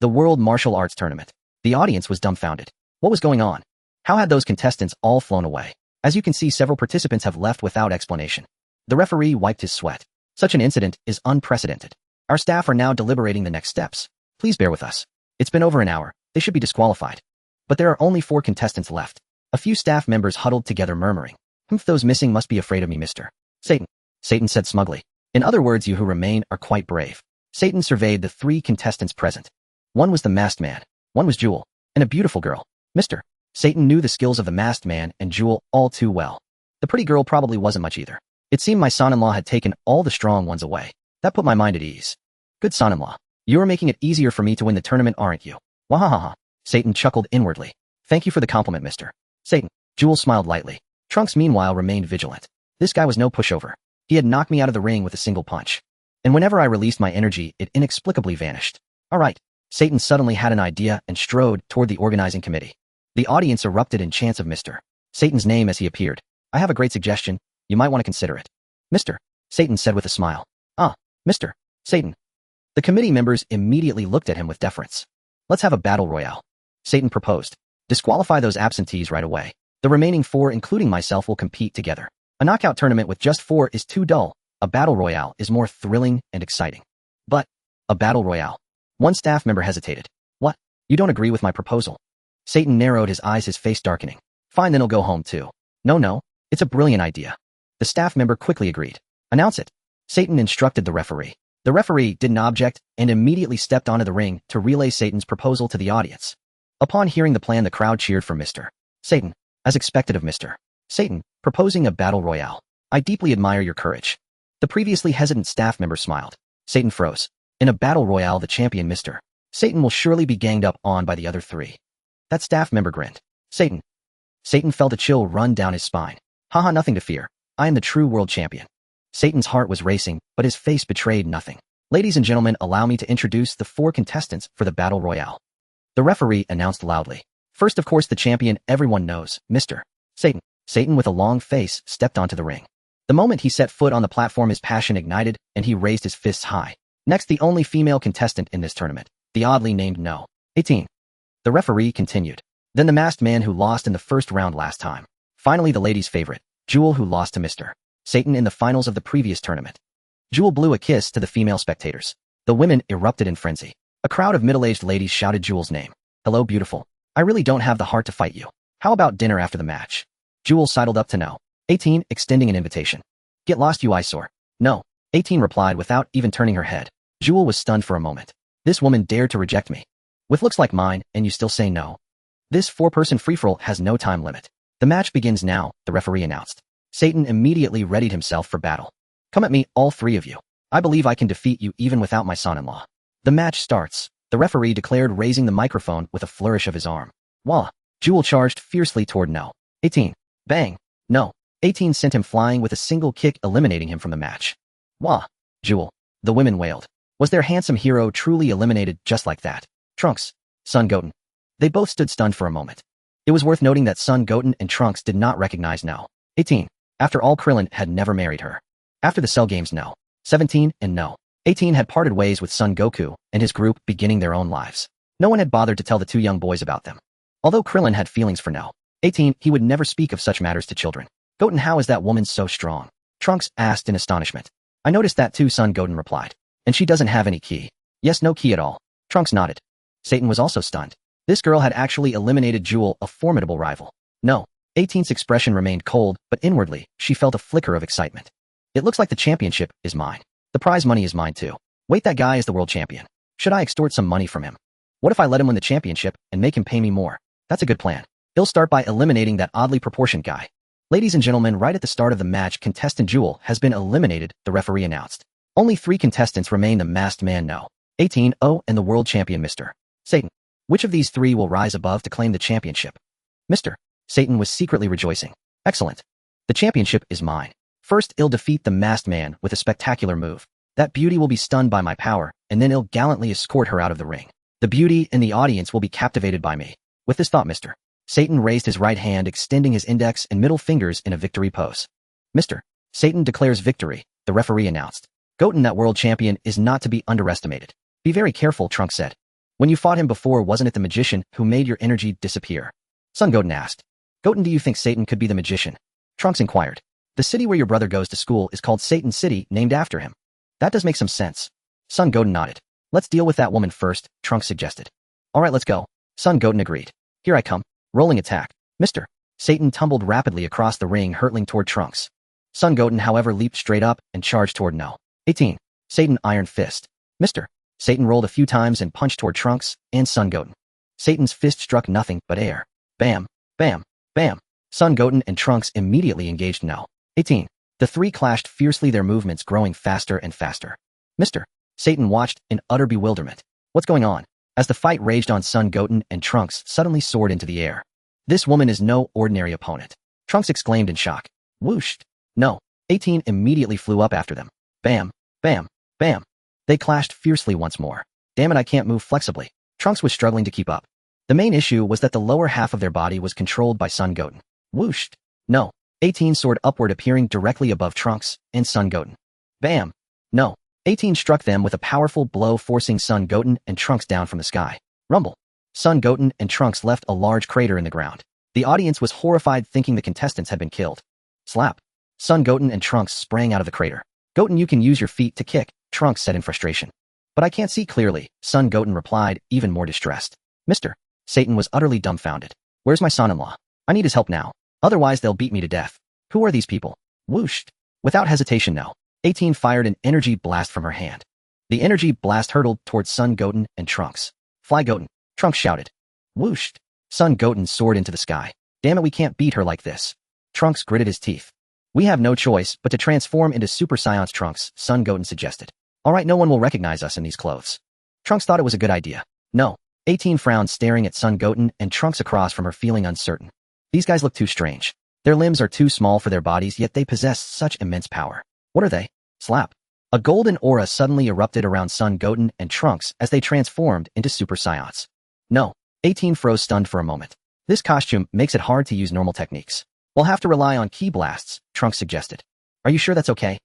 The World Martial Arts Tournament. The audience was dumbfounded. What was going on? How had those contestants all flown away? As you can see, several participants have left without explanation. The referee wiped his sweat. Such an incident is unprecedented. Our staff are now deliberating the next steps. Please bear with us. It's been over an hour. They should be disqualified. But there are only 4 contestants left. A few staff members huddled together murmuring. Those missing must be afraid of me, Mr. Satan. Satan said smugly. In other words, you who remain are quite brave. Satan surveyed the 3 contestants present. One was the masked man. One was Jewel. And a beautiful girl. Mr. Satan knew the skills of the masked man and Jewel all too well. The pretty girl probably wasn't much either. It seemed my son-in-law had taken all the strong ones away. That put my mind at ease. Good son-in-law. You are making it easier for me to win the tournament, aren't you? Wahahaha. Satan chuckled inwardly. Thank you for the compliment, Mr. Satan. Jewel smiled lightly. Trunks meanwhile remained vigilant. This guy was no pushover. He had knocked me out of the ring with a single punch. And whenever I released my energy, it inexplicably vanished. All right. Satan suddenly had an idea and strode toward the organizing committee. The audience erupted in chants of Mr. Satan's name as he appeared. I have a great suggestion. You might want to consider it. Mr. Satan said with a smile. Mr. Satan. The committee members immediately looked at him with deference. Let's have a battle royale. Satan proposed. Disqualify those absentees right away. The remaining 4, including myself, will compete together. A knockout tournament with just 4 is too dull. A battle royale is more thrilling and exciting. But, a battle royale. One staff member hesitated. What? You don't agree with my proposal? Satan narrowed his eyes, his face darkening. Fine, then he'll go home too. No. It's a brilliant idea. The staff member quickly agreed. Announce it. Satan instructed the referee. The referee didn't object and immediately stepped onto the ring to relay Satan's proposal to the audience. Upon hearing the plan, the crowd cheered for Mr. Satan, as expected of Mr. Satan, proposing a battle royale. I deeply admire your courage. The previously hesitant staff member smiled. Satan froze. In a battle royale, the champion Mr. Satan will surely be ganged up on by the other 3. That staff member grinned. Satan. Satan felt a chill run down his spine. Haha, nothing to fear. I am the true world champion. Satan's heart was racing, but his face betrayed nothing. Ladies and gentlemen, allow me to introduce the 4 contestants for the battle royale. The referee announced loudly. First, of course, the champion everyone knows, Mr. Satan. Satan with a long face stepped onto the ring. The moment he set foot on the platform, his passion ignited, and he raised his fists high. Next, the only female contestant in this tournament, the oddly named No. 18. The referee continued. Then the masked man who lost in the first round last time. Finally, the ladies' favorite, Jewel, who lost to Mr. Satan in the finals of the previous tournament. Jewel blew a kiss to the female spectators. The women erupted in frenzy. A crowd of middle-aged ladies shouted Jewel's name. Hello, beautiful. I really don't have the heart to fight you. How about dinner after the match? Jewel sidled up to No. 18, extending an invitation. Get lost, you eyesore. No. 18 replied without even turning her head. Jewel was stunned for a moment. This woman dared to reject me. With looks like mine, and you still say no. This four-person free-for-all has no time limit. The match begins now, the referee announced. Satan immediately readied himself for battle. Come at me, all three of you. I believe I can defeat you even without my son-in-law. The match starts, the referee declared, raising the microphone with a flourish of his arm. Wah! Jewel charged fiercely toward No. 18. Bang! No. 18 sent him flying with a single kick, eliminating him from the match. Wah! Jewel. The women wailed. Was their handsome hero truly eliminated just like that? Trunks. Son Goten. They both stood stunned for a moment. It was worth noting that Son Goten and Trunks did not recognize No. 18. After all, Krillin had never married her. After the Cell Games, No. 17 and No. 18 had parted ways with Son Goku and his group, beginning their own lives. No one had bothered to tell the two young boys about them. Although Krillin had feelings for No. 18, he would never speak of such matters to children. Goten, how is that woman so strong? Trunks asked in astonishment. I noticed that too, Son Goten replied. And she doesn't have any ki. Yes, no ki at all. Trunks nodded. Satan was also stunned. This girl had actually eliminated Jewel, a formidable rival. No. 18's expression remained cold, but inwardly, she felt a flicker of excitement. It looks like the championship is mine. The prize money is mine too. Wait, that guy is the world champion. Should I extort some money from him? What if I let him win the championship and make him pay me more? That's a good plan. He'll start by eliminating that oddly proportioned guy. Ladies and gentlemen, right at the start of the match, contestant Jewel has been eliminated, the referee announced. Only 3 contestants remain: the masked man No. 18, and the world champion Mr. Satan. Which of these 3 will rise above to claim the championship? Mr. Satan was secretly rejoicing. Excellent. The championship is mine. First, I'll defeat the masked man with a spectacular move. That beauty will be stunned by my power, and then I'll gallantly escort her out of the ring. The beauty and the audience will be captivated by me. With this thought, Mr. Satan raised his right hand, extending his index and middle fingers in a victory pose. Mr. Satan declares victory, the referee announced. Goten, that world champion, is not to be underestimated. Be very careful, Trunks said. When you fought him before, wasn't it the magician who made your energy disappear? Son Goten asked. Goten, do you think Satan could be the magician? Trunks inquired. The city where your brother goes to school is called Satan City, named after him. That does make some sense. Son Goten nodded. Let's deal with that woman first, Trunks suggested. All right, let's go. Son Goten agreed. Here I come. Rolling attack. Mr. Satan tumbled rapidly across the ring, hurtling toward Trunks. Son Goten, however, leaped straight up and charged toward No. 18. Satan iron fist. Mr. Satan rolled a few times and punched toward Trunks and Son Goten. Satan's fist struck nothing but air. Bam, bam, bam. Son Goten and Trunks immediately engaged No. 18. The 3 clashed fiercely, their movements growing faster and faster. Mr. Satan watched in utter bewilderment. What's going on? As the fight raged on, Son Goten and Trunks suddenly soared into the air. This woman is no ordinary opponent. Trunks exclaimed in shock. Whoosh! No. 18 immediately flew up after them. Bam, bam, bam. They clashed fiercely once more. Damn it, I can't move flexibly. Trunks was struggling to keep up. The main issue was that the lower half of their body was controlled by Son Goten. Whoosh! No. 18 soared upward, appearing directly above Trunks and Son Goten. Bam! No. 18 struck them with a powerful blow, forcing Son Goten and Trunks down from the sky. Rumble! Son Goten and Trunks left a large crater in the ground. The audience was horrified, thinking the contestants had been killed. Slap! Son Goten and Trunks sprang out of the crater. Goten, you can use your feet to kick, Trunks said in frustration. But I can't see clearly, Son Goten replied, even more distressed. Mr. Satan was utterly dumbfounded. Where's my son-in-law? I need his help now. Otherwise they'll beat me to death. Who are these people? Whoosh! Without hesitation, No. 18 fired an energy blast from her hand. The energy blast hurtled towards Son Goten and Trunks. Fly, Goten! Trunks shouted. Whoosh! Son Goten soared into the sky. Damn it, we can't beat her like this. Trunks gritted his teeth. We have no choice but to transform into Super Saiyan, Trunks, Son Goten suggested. Alright, no one will recognize us in these clothes. Trunks thought it was a good idea. No. 18 frowned, staring at Son Goten and Trunks across from her, feeling uncertain. These guys look too strange. Their limbs are too small for their bodies, yet they possess such immense power. What are they? Slap. A golden aura suddenly erupted around Son Goten and Trunks as they transformed into Super Saiyans. No. 18 froze, stunned for a moment. This costume makes it hard to use normal techniques. We'll have to rely on ki blasts, Trunks suggested. Are you sure that's okay?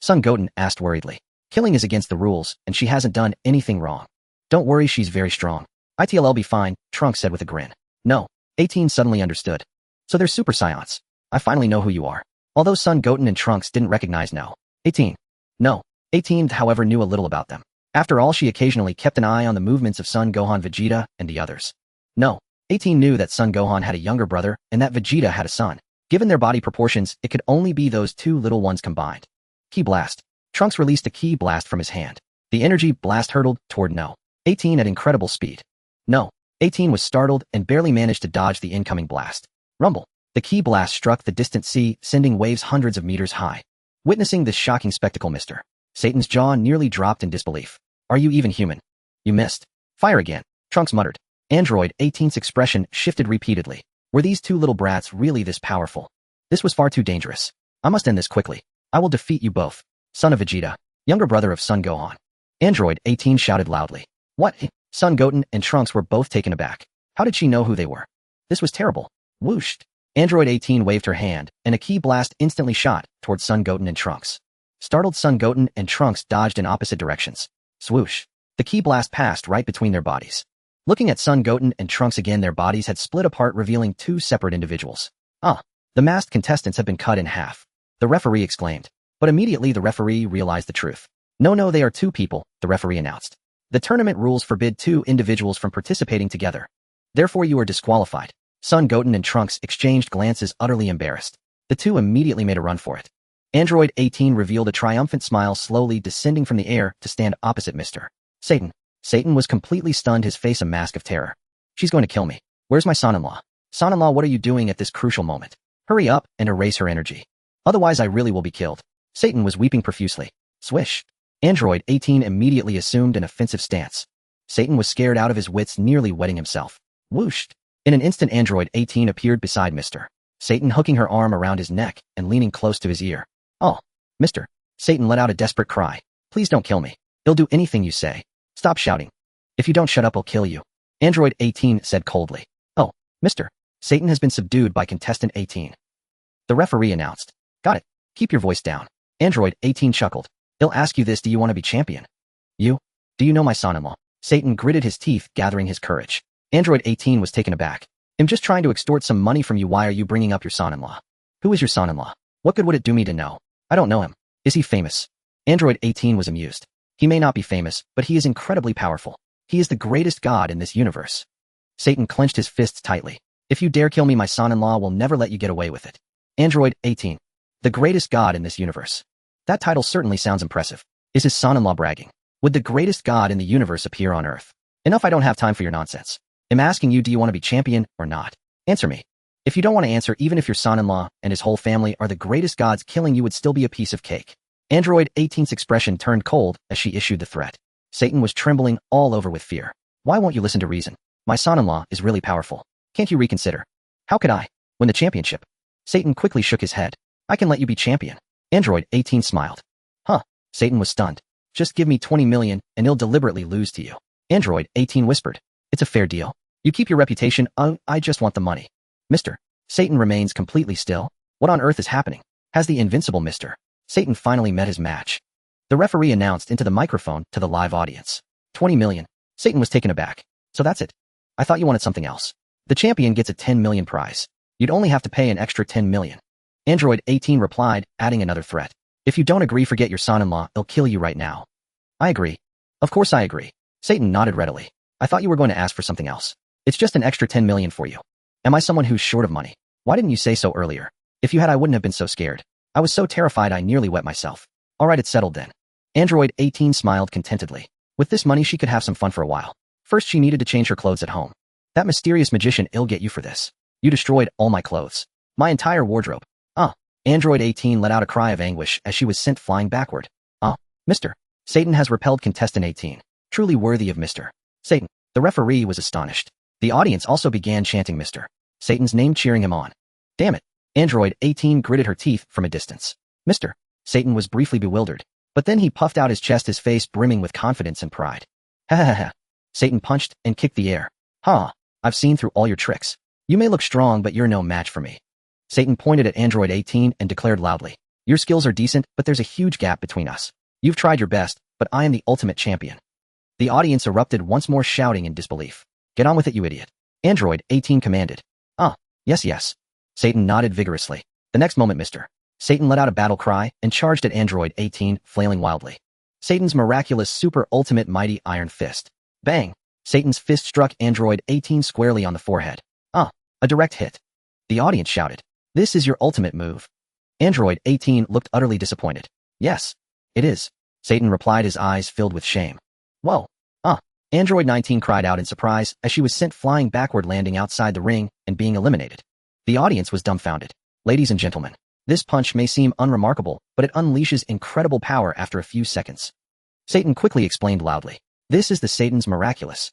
Son Goten asked worriedly. Killing is against the rules, and she hasn't done anything wrong. Don't worry, she's very strong. It'll be fine, Trunks said with a grin. No. 18 suddenly understood. So they're Super Saiyans. I finally know who you are. Although Son Goten and Trunks didn't recognize No. 18. No. 18, however, knew a little about them. After all, she occasionally kept an eye on the movements of Son Gohan, Vegeta, and the others. No. 18 knew that Son Gohan had a younger brother and that Vegeta had a son. Given their body proportions, it could only be those two little ones combined. Ki blast. Trunks released a ki blast from his hand. The energy blast hurtled toward No. 18 at incredible speed. No. 18 was startled and barely managed to dodge the incoming blast. Rumble. The ki blast struck the distant sea, sending waves hundreds of meters high. Witnessing this shocking spectacle, Mr. Satan's jaw nearly dropped in disbelief. Are you even human? You missed. Fire again, Trunks muttered. Android 18's expression shifted repeatedly. Were these two little brats really this powerful? This was far too dangerous. I must end this quickly. I will defeat you both. Son of Vegeta, younger brother of Son Gohan. Android 18 shouted loudly. What? Son Goten and Trunks were both taken aback. How did she know who they were? This was terrible. Whooshed. Android 18 waved her hand, and a ki blast instantly shot towards Son Goten and Trunks. Startled Son Goten and Trunks dodged in opposite directions. Swoosh. The ki blast passed right between their bodies. Looking at Son Goten and Trunks again, their bodies had split apart, revealing two separate individuals. The masked contestants have been cut in half. The referee exclaimed. But immediately the referee realized the truth. No, they are two people, the referee announced. The tournament rules forbid two individuals from participating together. Therefore you are disqualified. Son Goten and Trunks exchanged glances, utterly embarrassed. The two immediately made a run for it. Android 18 revealed a triumphant smile, slowly descending from the air to stand opposite Mr. Satan. Satan was completely stunned, his face a mask of terror. She's going to kill me. Where's my son-in-law? Son-in-law, what are you doing at this crucial moment? Hurry up and erase her energy. Otherwise I really will be killed. Satan was weeping profusely. Swish. Android 18 immediately assumed an offensive stance. Satan was scared out of his wits, nearly wetting himself. Whooshed. In an instant, Android 18 appeared beside Mr. Satan, hooking her arm around his neck and leaning close to his ear. Oh, Mr. Satan let out a desperate cry. Please don't kill me. He'll do anything you say. Stop shouting. If you don't shut up, I'll kill you. Android 18 said coldly. Oh, Mr. Satan has been subdued by contestant 18. The referee announced. Got it. Keep your voice down. Android 18 chuckled. He'll ask you this: do you want to be champion? You? Do you know my son-in-law? Satan gritted his teeth, gathering his courage. Android 18 was taken aback. I'm just trying to extort some money from you. Why are you bringing up your son-in-law? Who is your son-in-law? What good would it do me to know? I don't know him. Is he famous? Android 18 was amused. He may not be famous, but he is incredibly powerful. He is the greatest god in this universe. Satan clenched his fists tightly. If you dare kill me, my son-in-law will never let you get away with it. Android 18. The greatest god in this universe. That title certainly sounds impressive. Is his son-in-law bragging? Would the greatest god in the universe appear on Earth? Enough, I don't have time for your nonsense. I'm asking you, do you want to be champion or not? Answer me. If you don't want to answer, even if your son-in-law and his whole family are the greatest gods, killing you would still be a piece of cake. Android 18's expression turned cold as she issued the threat. Satan was trembling all over with fear. Why won't you listen to reason? My son-in-law is really powerful. Can't you reconsider? How could I win the championship? Satan quickly shook his head. I can let you be champion. Android 18 smiled. Huh. Satan was stunned. Just give me 20 million and he'll deliberately lose to you. Android 18 whispered. It's a fair deal. You keep your reputation. I just want the money. Mr. Satan remains completely still. What on earth is happening? Has the invincible Mr. Satan finally met his match? The referee announced into the microphone to the live audience. 20 million. Satan was taken aback. So that's it. I thought you wanted something else. The champion gets a 10 million prize. You'd only have to pay an extra 10 million. Android 18 replied, adding another threat. If you don't agree, forget your son-in-law. He'll kill you right now. I agree. Of course I agree. Satan nodded readily. I thought you were going to ask for something else. It's just an extra 10 million for you. Am I someone who's short of money? Why didn't you say so earlier? If you had, I wouldn't have been so scared. I was so terrified I nearly wet myself. All right, it's settled then. Android 18 smiled contentedly. With this money, she could have some fun for a while. First, she needed to change her clothes at home. That mysterious magician, he'll get you for this. You destroyed all my clothes. My entire wardrobe. Android 18 let out a cry of anguish as she was sent flying backward. Mr. Satan has repelled contestant 18. Truly worthy of Mr. Satan. The referee was astonished. The audience also began chanting Mr. Satan's name, cheering him on. Damn it. Android 18 gritted her teeth from a distance. Mr. Satan was briefly bewildered, but then he puffed out his chest, his face brimming with confidence and pride. Ha ha ha. Satan punched and kicked the air. I've seen through all your tricks. You may look strong, but you're no match for me. Satan pointed at Android 18 and declared loudly. Your skills are decent, but there's a huge gap between us. You've tried your best, but I am the ultimate champion. The audience erupted once more, shouting in disbelief. Get on with it, you idiot. Android 18 commanded. Yes. Satan nodded vigorously. The next moment, Mr. Satan let out a battle cry and charged at Android 18, flailing wildly. Satan's miraculous super ultimate mighty iron fist. Bang! Satan's fist struck Android 18 squarely on the forehead. A direct hit. The audience shouted. This is your ultimate move. Android 18 looked utterly disappointed. Yes, it is. Satan replied, his eyes filled with shame. Whoa. Android 19 cried out in surprise as she was sent flying backward, landing outside the ring and being eliminated. The audience was dumbfounded. Ladies and gentlemen, this punch may seem unremarkable, but it unleashes incredible power after a few seconds. Satan quickly explained loudly. This is the Satan's miraculous.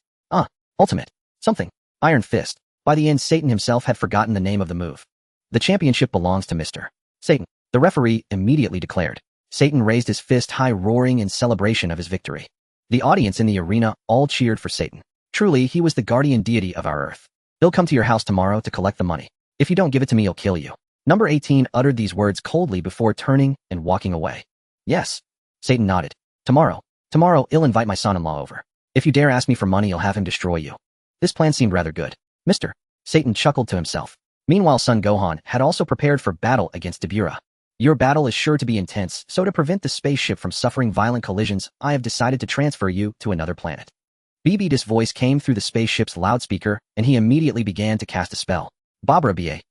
Ultimate. Something. Iron Fist. By the end, Satan himself had forgotten the name of the move. The championship belongs to Mr. Satan. The referee immediately declared. Satan raised his fist high, roaring in celebration of his victory. The audience in the arena all cheered for Satan. Truly, he was the guardian deity of our Earth. He'll come to your house tomorrow to collect the money. If you don't give it to me, he'll kill you. Number 18 uttered these words coldly before turning and walking away. Yes. Satan nodded. Tomorrow, he'll invite my son-in-law over. If you dare ask me for money, he'll have him destroy you. This plan seemed rather good. Mr. Satan chuckled to himself. Meanwhile, Son Gohan had also prepared for battle against Dabura. Your battle is sure to be intense, so to prevent the spaceship from suffering violent collisions, I have decided to transfer you to another planet. Bibita's voice came through the spaceship's loudspeaker, and he immediately began to cast a spell. Babra Ba.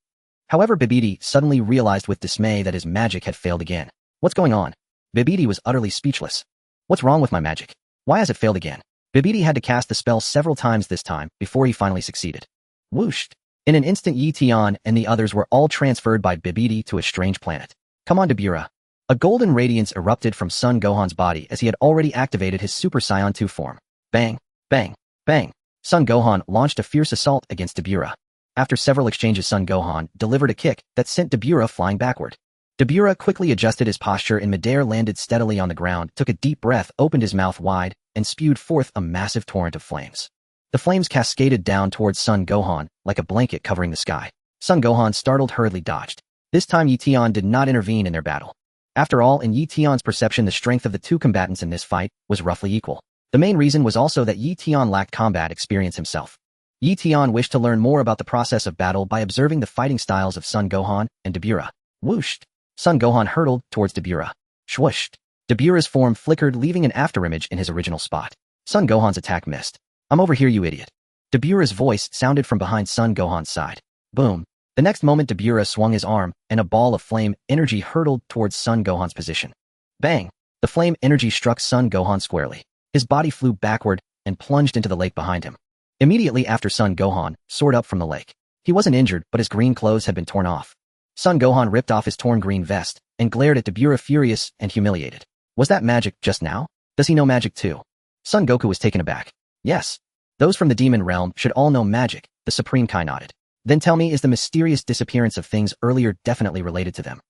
However, Bibidi suddenly realized with dismay that his magic had failed again. What's going on? Bibidi was utterly speechless. What's wrong with my magic? Why has it failed again? Bibidi had to cast the spell several times this time before he finally succeeded. Whoosh! In an instant, Eion and the others were all transferred by Bibidi to a strange planet. Come on, Dabura. A golden radiance erupted from Son Gohan's body as he had already activated his Super Saiyan 2 form. Bang! Bang! Bang! Son Gohan launched a fierce assault against Dabura. After several exchanges, Son Gohan delivered a kick that sent Dabura flying backward. Dabura quickly adjusted his posture in midair, landed steadily on the ground, took a deep breath, opened his mouth wide, and spewed forth a massive torrent of flames. The flames cascaded down towards Son Gohan like a blanket covering the sky. Son Gohan, startled, hurriedly dodged. This time Eion did not intervene in their battle. After all, in Eion's perception, the strength of the two combatants in this fight was roughly equal. The main reason was also that Eion lacked combat experience himself. Eion wished to learn more about the process of battle by observing the fighting styles of Son Gohan and Dabura. Whooshed! Son Gohan hurtled towards Dabura. Shwooshed! Dabura's form flickered, leaving an afterimage in his original spot. Son Gohan's attack missed. I'm over here, you idiot. Dabura's voice sounded from behind Son Gohan's side. Boom. The next moment, Dabura swung his arm, and a ball of flame energy hurtled towards Son Gohan's position. Bang! The flame energy struck Son Gohan squarely. His body flew backward and plunged into the lake behind him. Immediately after, Son Gohan soared up from the lake. He wasn't injured, but his green clothes had been torn off. Son Gohan ripped off his torn green vest and glared at Dabura, furious and humiliated. Was that magic just now? Does he know magic too? Son Goku was taken aback. Yes. Those from the demon realm should all know magic, the Supreme Kai nodded. Then tell me, is the mysterious disappearance of things earlier definitely related to them?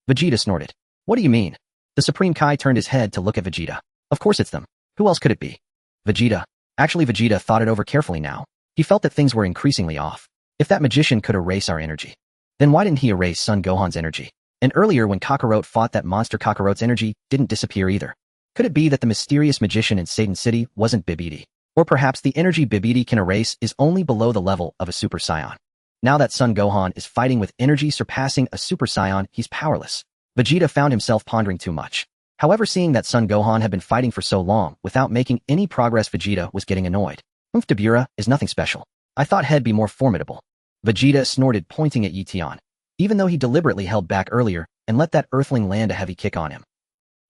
Vegeta snorted. What do you mean? The Supreme Kai turned his head to look at Vegeta. Of course it's them. Who else could it be? Vegeta. Actually, Vegeta thought it over carefully now. He felt that things were increasingly off. If that magician could erase our energy, then why didn't he erase Son Gohan's energy? And earlier when Kakarot fought that monster, Kakarot's energy didn't disappear either. Could it be that the mysterious magician in Satan City wasn't Bibidi? Or perhaps the energy Bibidi can erase is only below the level of a Super Saiyan. Now that Son Gohan is fighting with energy surpassing a Super Saiyan, he's powerless. Vegeta found himself pondering too much. However, seeing that Son Gohan had been fighting for so long without making any progress, Vegeta was getting annoyed. Dabura is nothing special. I thought he'd be more formidable. Vegeta snorted, pointing at Eion, even though he deliberately held back earlier and let that earthling land a heavy kick on him.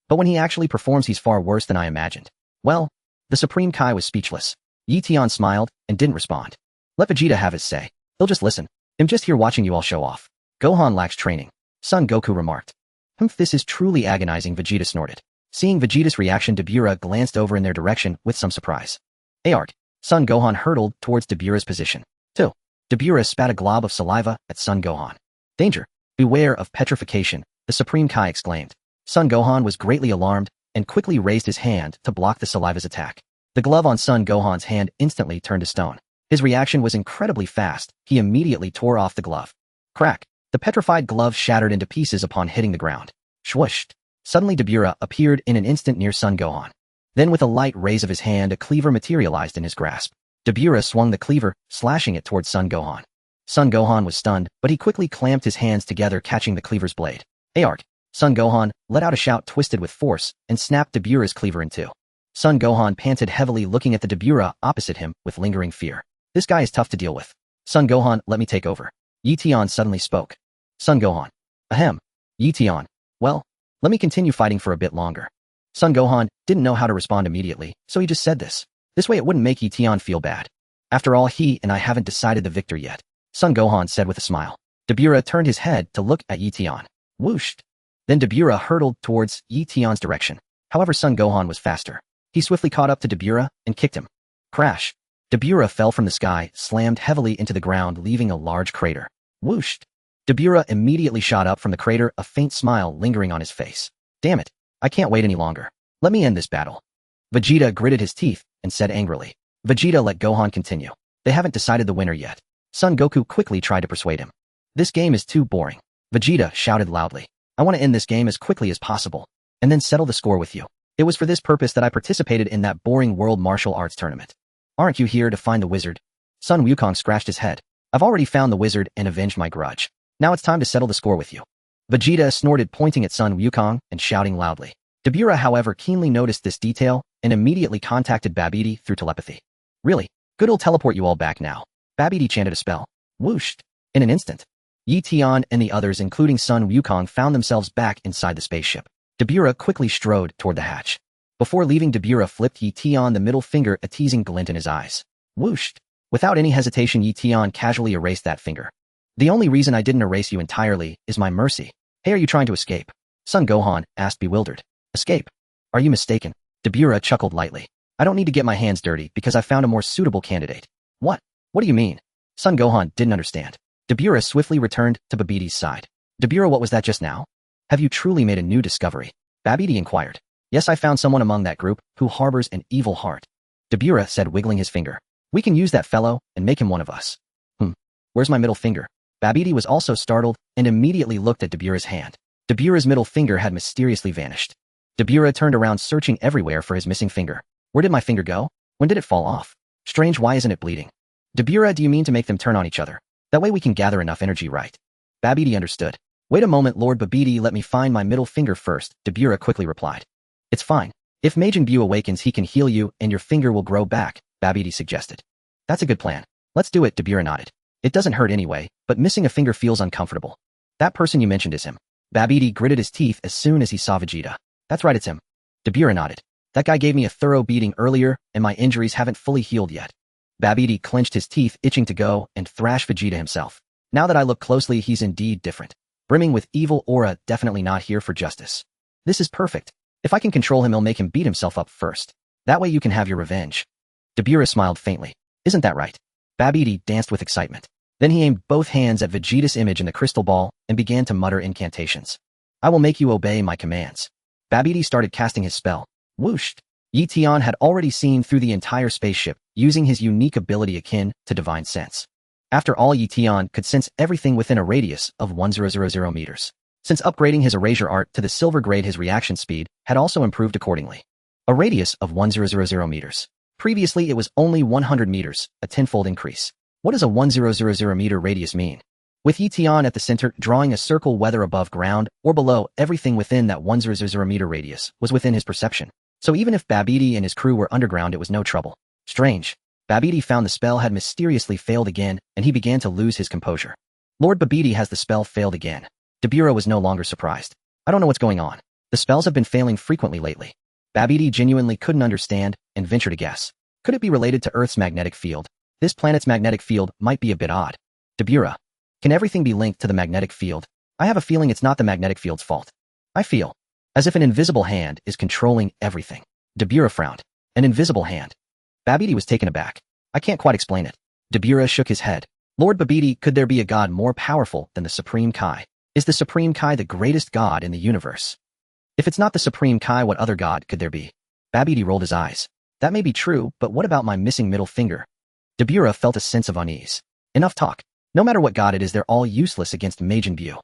But when he actually performs, he's far worse than I imagined. Well, the Supreme Kai was speechless. Eion smiled and didn't respond. Let Vegeta have his say. He'll just listen. I'm just here watching you all show off. Gohan lacks training. Son Goku remarked. This is truly agonizing, Vegeta snorted. Seeing Vegeta's reaction, Dabura glanced over in their direction with some surprise. Ayart. Son Gohan hurtled towards Dabura's position. 2. Dabura spat a glob of saliva at Son Gohan. Danger. Beware of petrification, the Supreme Kai exclaimed. Son Gohan was greatly alarmed and quickly raised his hand to block the saliva's attack. The glove on Son Gohan's hand instantly turned to stone. His reaction was incredibly fast. He immediately tore off the glove. Crack. The petrified glove shattered into pieces upon hitting the ground. Swoosh. Suddenly Dabura appeared in an instant near Son Gohan. Then with a light raise of his hand, a cleaver materialized in his grasp. Dabura swung the cleaver, slashing it towards Son Gohan. Son Gohan was stunned, but he quickly clamped his hands together, catching the cleaver's blade. Arg! Son Gohan let out a shout twisted with force and snapped Dabura's cleaver in two. Son Gohan panted heavily, looking at the Dabura opposite him with lingering fear. This guy is tough to deal with. Son Gohan, let me take over. Eion suddenly spoke. Son Gohan. Ahem. Eion. Well, let me continue fighting for a bit longer. Son Gohan didn't know how to respond immediately, so he just said this. This way it wouldn't make Eion feel bad. After all, he and I haven't decided the victor yet. Son Gohan said with a smile. Dabura turned his head to look at Eion. Whooshed. Then Dabura hurtled towards Eion's direction. However, Son Gohan was faster. He swiftly caught up to Dabura and kicked him. Crash. Dabura fell from the sky, slammed heavily into the ground, leaving a large crater. Whooshed. Dabura immediately shot up from the crater, a faint smile lingering on his face. Damn it. I can't wait any longer. Let me end this battle. Vegeta gritted his teeth and said angrily. Vegeta let Gohan continue. They haven't decided the winner yet. Son Goku quickly tried to persuade him. This game is too boring. Vegeta shouted loudly. I want to end this game as quickly as possible, and then settle the score with you. It was for this purpose that I participated in that boring world martial arts tournament. Aren't you here to find the wizard? Son Wukong scratched his head. I've already found the wizard and avenged my grudge. Now it's time to settle the score with you. Vegeta snorted, pointing at Son Wukong and shouting loudly. Dabura, however, keenly noticed this detail and immediately contacted Babidi through telepathy. Really? Good, I'll teleport you all back now. Babidi chanted a spell. Whooshed. In an instant, Eion and the others, including Son Wukong, found themselves back inside the spaceship. Dabura quickly strode toward the hatch. Before leaving, Dabura flipped Eion the middle finger, a teasing glint in his eyes. Whooshed. Without any hesitation, Eion casually erased that finger. The only reason I didn't erase you entirely is my mercy. Hey, are you trying to escape? Son Gohan asked, bewildered. Escape? Are you mistaken? Dabura chuckled lightly. I don't need to get my hands dirty because I found a more suitable candidate. What? What do you mean? Son Gohan didn't understand. Dabura swiftly returned to Babidi's side. Dabura, what was that just now? Have you truly made a new discovery? Babidi inquired. Yes, I found someone among that group who harbors an evil heart. Dabura said, wiggling his finger. We can use that fellow and make him one of us. Where's my middle finger? Babidi was also startled and immediately looked at Dabura's hand. Dabura's middle finger had mysteriously vanished. Dabura turned around, searching everywhere for his missing finger. Where did my finger go? When did it fall off? Strange, why isn't it bleeding? Dabura, do you mean to make them turn on each other? That way we can gather enough energy, right? Babidi understood. Wait a moment, Lord Babidi, let me find my middle finger first, Dabura quickly replied. It's fine. If Majin Buu awakens, he can heal you and your finger will grow back, Babidi suggested. That's a good plan. Let's do it, Dabura nodded. It doesn't hurt anyway, but missing a finger feels uncomfortable. That person you mentioned is him. Babidi gritted his teeth as soon as he saw Vegeta. That's right, it's him. Dabura nodded. That guy gave me a thorough beating earlier, and my injuries haven't fully healed yet. Babidi clenched his teeth, itching to go and thrash Vegeta himself. Now that I look closely, he's indeed different. Brimming with evil aura, definitely not here for justice. This is perfect. If I can control him, I'll make him beat himself up first. That way you can have your revenge. Dabura smiled faintly. Isn't that right? Babidi danced with excitement. Then he aimed both hands at Vegeta's image in the crystal ball and began to mutter incantations. I will make you obey my commands. Babidi started casting his spell. Whooshed. Eion had already seen through the entire spaceship, using his unique ability akin to divine sense. After all, Eion could sense everything within a radius of 1000 meters. Since upgrading his erasure art to the silver grade, his reaction speed had also improved accordingly. A radius of 1000 meters. Previously, it was only 100 meters, a tenfold increase. What does a 1000 meter radius mean? With Eion at the center, drawing a circle whether above ground or below, everything within that 1000 meter radius was within his perception. So even if Babidi and his crew were underground, it was no trouble. Strange. Babidi found the spell had mysteriously failed again, and he began to lose his composure. Lord Babidi, has the spell failed again? Dabura was no longer surprised. I don't know what's going on. The spells have been failing frequently lately. Babidi genuinely couldn't understand and ventured a guess. Could it be related to Earth's magnetic field? This planet's magnetic field might be a bit odd. Dabura. Can everything be linked to the magnetic field? I have a feeling it's not the magnetic field's fault. I feel as if an invisible hand is controlling everything. Dabura frowned. An invisible hand. Babidi was taken aback. I can't quite explain it. Dabura shook his head. Lord Babidi, could there be a god more powerful than the Supreme Kai? Is the Supreme Kai the greatest god in the universe? If it's not the Supreme Kai, what other god could there be? Babidi rolled his eyes. That may be true, but what about my missing middle finger? Dabura felt a sense of unease. Enough talk. No matter what god it is, they're all useless against Majin Buu.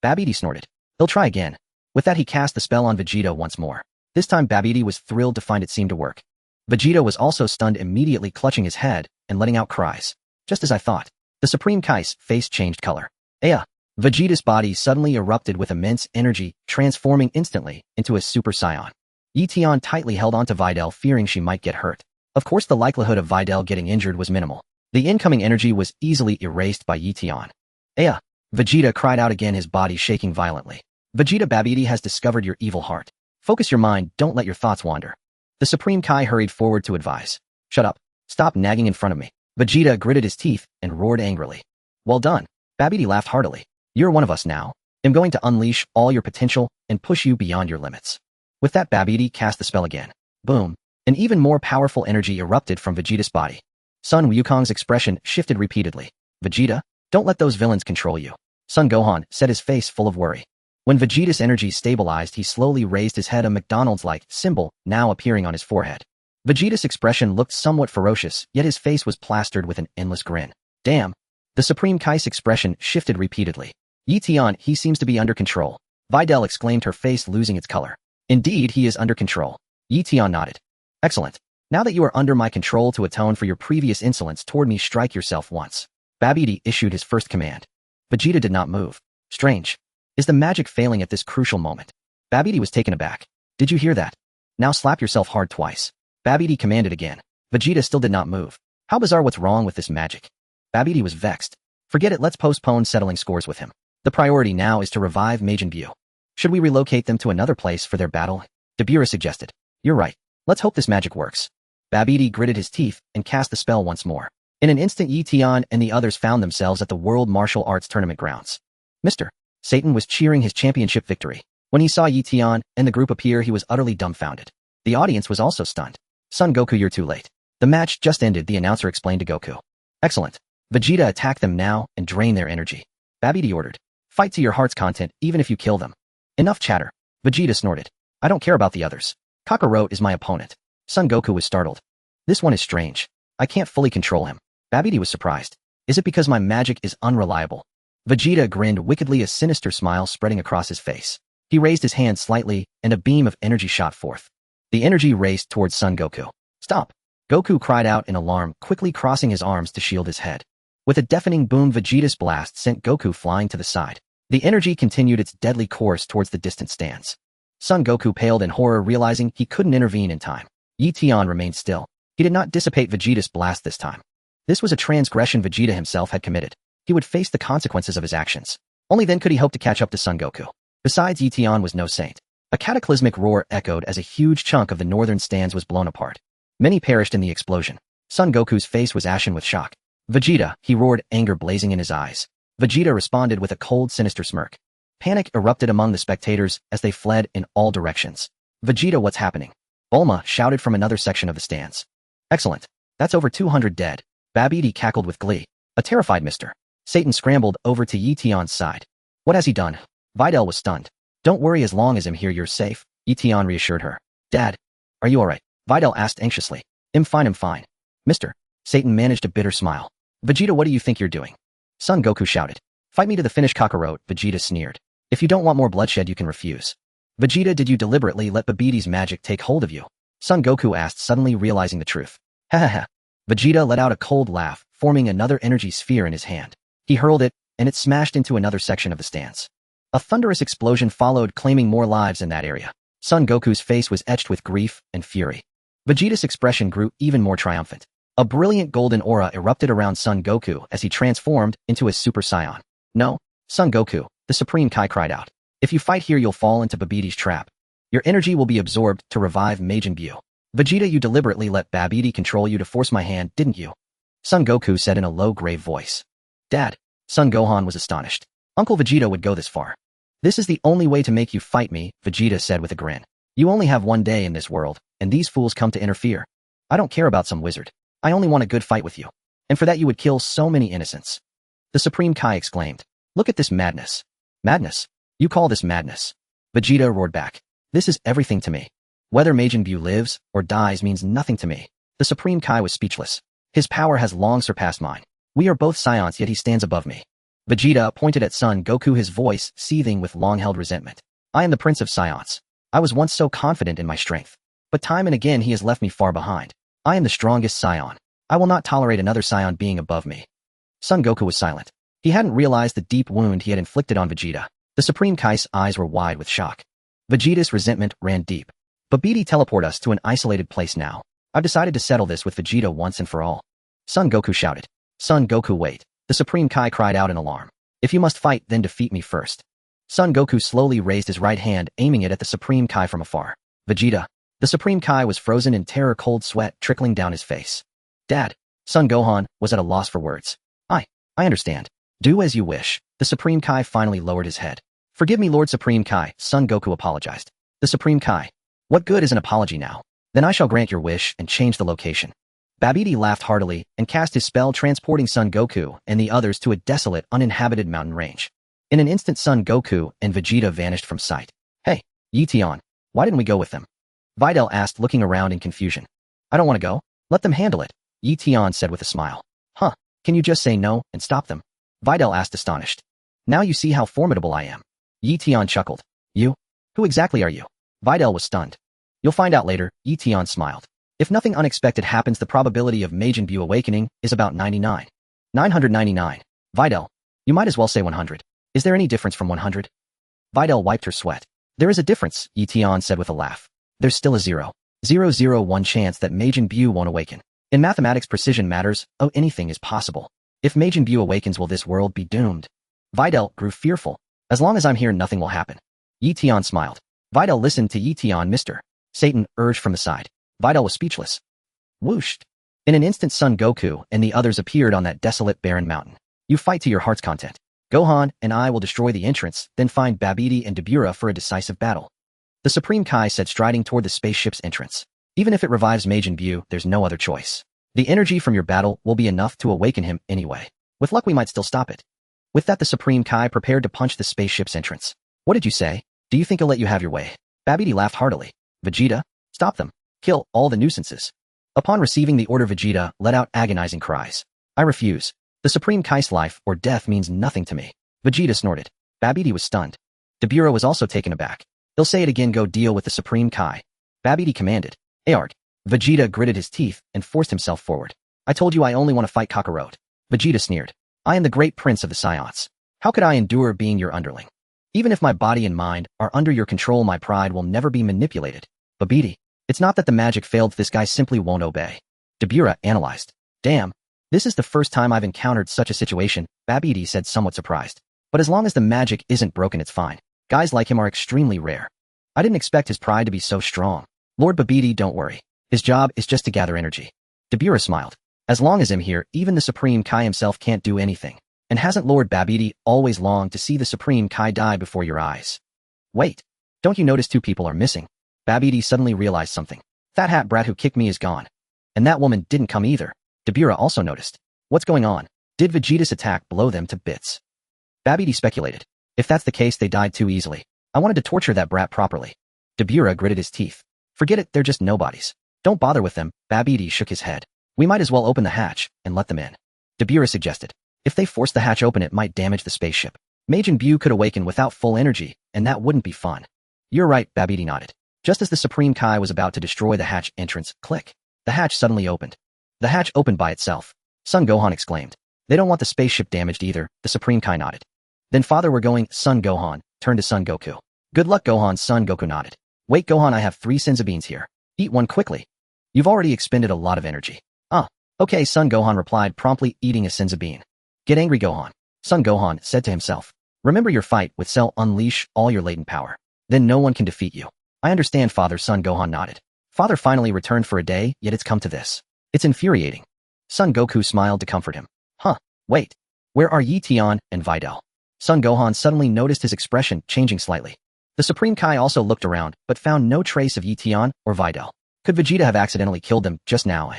Babidi snorted. He'll try again. With that he cast the spell on Vegeta once more. This time Babidi was thrilled to find it seemed to work. Vegeta was also stunned, immediately clutching his head and letting out cries. Just as I thought. The Supreme Kai's face changed color. Aya! Vegeta's body suddenly erupted with immense energy, transforming instantly into a Super Saiyan. Eion tightly held onto Videl, fearing she might get hurt. Of course the likelihood of Videl getting injured was minimal. The incoming energy was easily erased by Eion. Aya! Vegeta cried out again, his body shaking violently. Vegeta, Babidi has discovered your evil heart. Focus your mind, don't let your thoughts wander. The Supreme Kai hurried forward to advise. Shut up. Stop nagging in front of me. Vegeta gritted his teeth and roared angrily. Well done. Babidi laughed heartily. You're one of us now. I'm going to unleash all your potential and push you beyond your limits. With that Babidi cast the spell again. Boom. An even more powerful energy erupted from Vegeta's body. Son Wukong's expression shifted repeatedly. Vegeta, don't let those villains control you. Son Gohan said, his face full of worry. When Vegeta's energy stabilized, he slowly raised his head, a McDonald's-like symbol now appearing on his forehead. Vegeta's expression looked somewhat ferocious, yet his face was plastered with an endless grin. Damn. The Supreme Kai's expression shifted repeatedly. Eion, he seems to be under control. Videl exclaimed, her face losing its color. Indeed, he is under control. Eion nodded. Excellent. Now that you are under my control, to atone for your previous insolence toward me, strike yourself once. Babidi issued his first command. Vegeta did not move. Strange. Is the magic failing at this crucial moment? Babidi was taken aback. Did you hear that? Now slap yourself hard twice. Babidi commanded again. Vegeta still did not move. How bizarre, what's wrong with this magic? Babidi was vexed. Forget it, let's postpone settling scores with him. The priority now is to revive Majin Buu. Should we relocate them to another place for their battle? Dabura suggested. You're right. Let's hope this magic works. Babidi gritted his teeth and cast the spell once more. In an instant, Eion and the others found themselves at the World Martial Arts Tournament grounds. Mr. Satan was cheering his championship victory. When he saw Eion and the group appear, he was utterly dumbfounded. The audience was also stunned. Son Goku, you're too late. The match just ended, the announcer explained to Goku. Excellent. Vegeta, attack them now and drain their energy. Babidi ordered. Fight to your heart's content, even if you kill them. Enough chatter. Vegeta snorted. I don't care about the others. Kakarot is my opponent. Son Goku was startled. This one is strange. I can't fully control him. Babidi was surprised. Is it because my magic is unreliable? Vegeta grinned wickedly, a sinister smile spreading across his face. He raised his hand slightly, and a beam of energy shot forth. The energy raced towards Son Goku. Stop! Goku cried out in alarm, quickly crossing his arms to shield his head. With a deafening boom, Vegeta's blast sent Goku flying to the side. The energy continued its deadly course towards the distant stands. Son Goku paled in horror, realizing he couldn't intervene in time. Eion remained still. He did not dissipate Vegeta's blast this time. This was a transgression Vegeta himself had committed. He would face the consequences of his actions. Only then could he hope to catch up to Son Goku. Besides, Eion was no saint. A cataclysmic roar echoed as a huge chunk of the northern stands was blown apart. Many perished in the explosion. Son Goku's face was ashen with shock. Vegeta, he roared, anger blazing in his eyes. Vegeta responded with a cold, sinister smirk. Panic erupted among the spectators as they fled in all directions. Vegeta, what's happening? Bulma shouted from another section of the stands. Excellent. That's over 200 dead. Babidi cackled with glee. A terrified Mr. Satan scrambled over to Eion's side. What has he done? Videl was stunned. Don't worry, as long as I'm here you're safe, Eion reassured her. Dad, are you alright? Videl asked anxiously. I'm fine, I'm fine. Mr. Satan managed a bitter smile. Vegeta, what do you think you're doing? Son Goku shouted. Fight me to the finish, Kakarot, Vegeta sneered. If you don't want more bloodshed, you can refuse. Vegeta, did you deliberately let Babidi's magic take hold of you? Son Goku asked, suddenly realizing the truth. Ha ha ha. Vegeta let out a cold laugh, forming another energy sphere in his hand. He hurled it, and it smashed into another section of the stands. A thunderous explosion followed, claiming more lives in that area. Son Goku's face was etched with grief and fury. Vegeta's expression grew even more triumphant. A brilliant golden aura erupted around Son Goku as he transformed into a Super Saiyan. No, Son Goku, the Supreme Kai cried out. If you fight here, you'll fall into Babidi's trap. Your energy will be absorbed to revive Majin Buu. Vegeta, you deliberately let Babidi control you to force my hand, didn't you? Son Goku said in a low, grave voice. Dad. Son Gohan was astonished. Uncle Vegeta would go this far. This is the only way to make you fight me, Vegeta said with a grin. You only have one day in this world, and these fools come to interfere. I don't care about some wizard. I only want a good fight with you. And for that you would kill so many innocents. The Supreme Kai exclaimed. Look at this madness. Madness? You call this madness? Vegeta roared back. This is everything to me. Whether Majin Buu lives or dies means nothing to me. The Supreme Kai was speechless. His power has long surpassed mine. We are both Saiyans, yet he stands above me. Vegeta pointed at Son Goku, his voice seething with long-held resentment. I am the Prince of Saiyans. I was once so confident in my strength. But time and again he has left me far behind. I am the strongest Saiyan. I will not tolerate another Saiyan being above me. Son Goku was silent. He hadn't realized the deep wound he had inflicted on Vegeta. The Supreme Kai's eyes were wide with shock. Vegeta's resentment ran deep. Babidi, teleport us to an isolated place now. I've decided to settle this with Vegeta once and for all. Son Goku shouted. Son Goku, wait. The Supreme Kai cried out in alarm. If you must fight, then defeat me first. Son Goku slowly raised his right hand, aiming it at the Supreme Kai from afar. Vegeta. The Supreme Kai was frozen in terror, cold sweat trickling down his face. Dad. Son Gohan was at a loss for words. I understand. Do as you wish. The Supreme Kai finally lowered his head. Forgive me, Lord Supreme Kai, Son Goku apologized. The Supreme Kai. What good is an apology now? Then I shall grant your wish and change the location. Babidi laughed heartily and cast his spell, transporting Son Goku and the others to a desolate, uninhabited mountain range. In an instant, Son Goku and Vegeta vanished from sight. Hey, Eion, why didn't we go with them? Videl asked, looking around in confusion. I don't want to go. Let them handle it, Eion said with a smile. Huh, can you just say no and stop them? Videl asked, astonished. Now you see how formidable I am. Eion chuckled. You? Who exactly are you? Videl was stunned. You'll find out later, Eion smiled. If nothing unexpected happens, the probability of Majin Buu awakening is about 99. 999. Videl, you might as well say 100. Is there any difference from 100? Videl wiped her sweat. There is a difference, Eion said with a laugh. There's still a 0.001 chance that Majin Buu won't awaken. In mathematics, precision matters. Oh, anything is possible. If Majin Buu awakens, will this world be doomed? Videl grew fearful. As long as I'm here, nothing will happen. Eion smiled. Videl listened to Eion. Mr. Satan urged from the side. Videl was speechless. Whooshed. In an instant, Son Goku and the others appeared on that desolate, barren mountain. You fight to your heart's content. Gohan and I will destroy the entrance, then find Babidi and Dabura for a decisive battle. The Supreme Kai said, striding toward the spaceship's entrance. Even if it revives Majin Buu, there's no other choice. The energy from your battle will be enough to awaken him anyway. With luck, we might still stop it. With that, the Supreme Kai prepared to punch the spaceship's entrance. What did you say? Do you think he'll let you have your way? Babidi laughed heartily. Vegeta, stop them. Kill all the nuisances. Upon receiving the order, Vegeta let out agonizing cries. I refuse. The Supreme Kai's life or death means nothing to me. Vegeta snorted. Babidi was stunned. Dabura was also taken aback. He'll say it again. Go deal with the Supreme Kai. Babidi commanded. Ayarg. Vegeta gritted his teeth and forced himself forward. I told you I only want to fight Kakarot. Vegeta sneered. I am the great prince of the Saiyans. How could I endure being your underling? Even if my body and mind are under your control, my pride will never be manipulated. Babidi. It's not that the magic failed, this guy simply won't obey. Dabura analyzed. Damn. This is the first time I've encountered such a situation, Babidi said, somewhat surprised. But as long as the magic isn't broken, it's fine. Guys like him are extremely rare. I didn't expect his pride to be so strong. Lord Babidi, don't worry. His job is just to gather energy. Dabura smiled. As long as I'm here, even the Supreme Kai himself can't do anything. And hasn't Lord Babidi always longed to see the Supreme Kai die before your eyes? Wait. Don't you notice two people are missing? Babidi suddenly realized something. That hat brat who kicked me is gone. And that woman didn't come either. Dabura also noticed. What's going on? Did Vegeta's attack blow them to bits? Babidi speculated. If that's the case, they died too easily. I wanted to torture that brat properly. Dabura gritted his teeth. Forget it, they're just nobodies. Don't bother with them. Babidi shook his head. We might as well open the hatch and let them in. Dabura suggested. If they force the hatch open, it might damage the spaceship. Majin Buu could awaken without full energy, and that wouldn't be fun. You're right, Babidi nodded. Just as the Supreme Kai was about to destroy the hatch entrance, click. The hatch suddenly opened. The hatch opened by itself. Son Gohan exclaimed. They don't want the spaceship damaged either, the Supreme Kai nodded. Then father, we're going. Son Gohan turned to Son Goku. Good luck, Gohan. Son Goku nodded. Wait, Gohan, I have 3 senzu beans here. Eat one quickly. You've already expended a lot of energy. Okay, Son Gohan replied, promptly eating a senzu bean. Get angry, Gohan. Son Gohan said to himself. Remember your fight with Cell, unleash all your latent power. Then no one can defeat you. I understand, father. Son Gohan nodded. Father finally returned for a day, yet it's come to this. It's infuriating. Son Goku smiled to comfort him. Wait. Where are Eion and Videl? Son Gohan suddenly noticed his expression changing slightly. The Supreme Kai also looked around, but found no trace of Eion or Videl. Could Vegeta have accidentally killed them just now?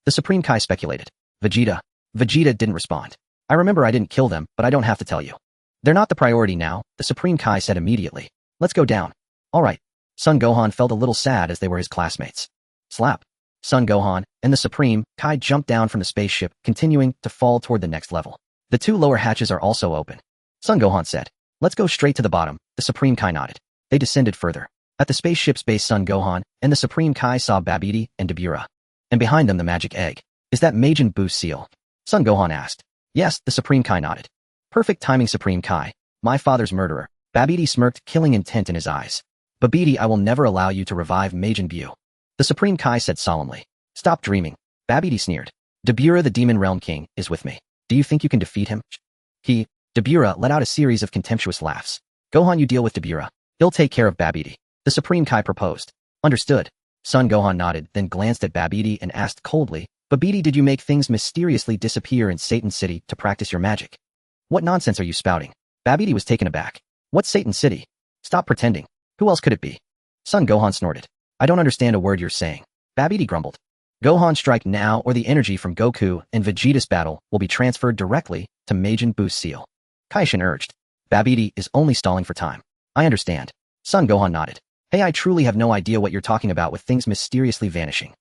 The Supreme Kai speculated. Vegeta didn't respond. I remember I didn't kill them, but I don't have to tell you. They're not the priority now, the Supreme Kai said immediately. Let's go down. All right. Son Gohan felt a little sad as they were his classmates. Slap. Son Gohan and the Supreme Kai jumped down from the spaceship, continuing to fall toward the next level. The 2 lower hatches are also open. Son Gohan said. Let's go straight to the bottom, the Supreme Kai nodded. They descended further. At the spaceship's base, Son Gohan and the Supreme Kai saw Babidi and Dabura. And behind them the magic egg. Is that Majin Buu seal? Son Gohan asked. Yes, the Supreme Kai nodded. Perfect timing, Supreme Kai. My father's murderer. Babidi smirked, killing intent in his eyes. Babidi, I will never allow you to revive Majin Buu. The Supreme Kai said solemnly. Stop dreaming. Babidi sneered. Dabura, the Demon Realm King, is with me. Do you think you can defeat him? Dabura let out a series of contemptuous laughs. Gohan, you deal with Dabura. He'll take care of Babidi. The Supreme Kai proposed. Understood. Son Gohan nodded, then glanced at Babidi and asked coldly, Babidi, did you make things mysteriously disappear in Satan City to practice your magic? What nonsense are you spouting? Babidi was taken aback. What's Satan City? Stop pretending. Who else could it be? Son Gohan snorted. I don't understand a word you're saying. Babidi grumbled. Gohan, strike now or the energy from Goku and Vegeta's battle will be transferred directly to Majin Buu's seal. Kaishin urged. Babidi is only stalling for time. I understand. Son Gohan nodded. Hey, I truly have no idea what you're talking about with things mysteriously vanishing.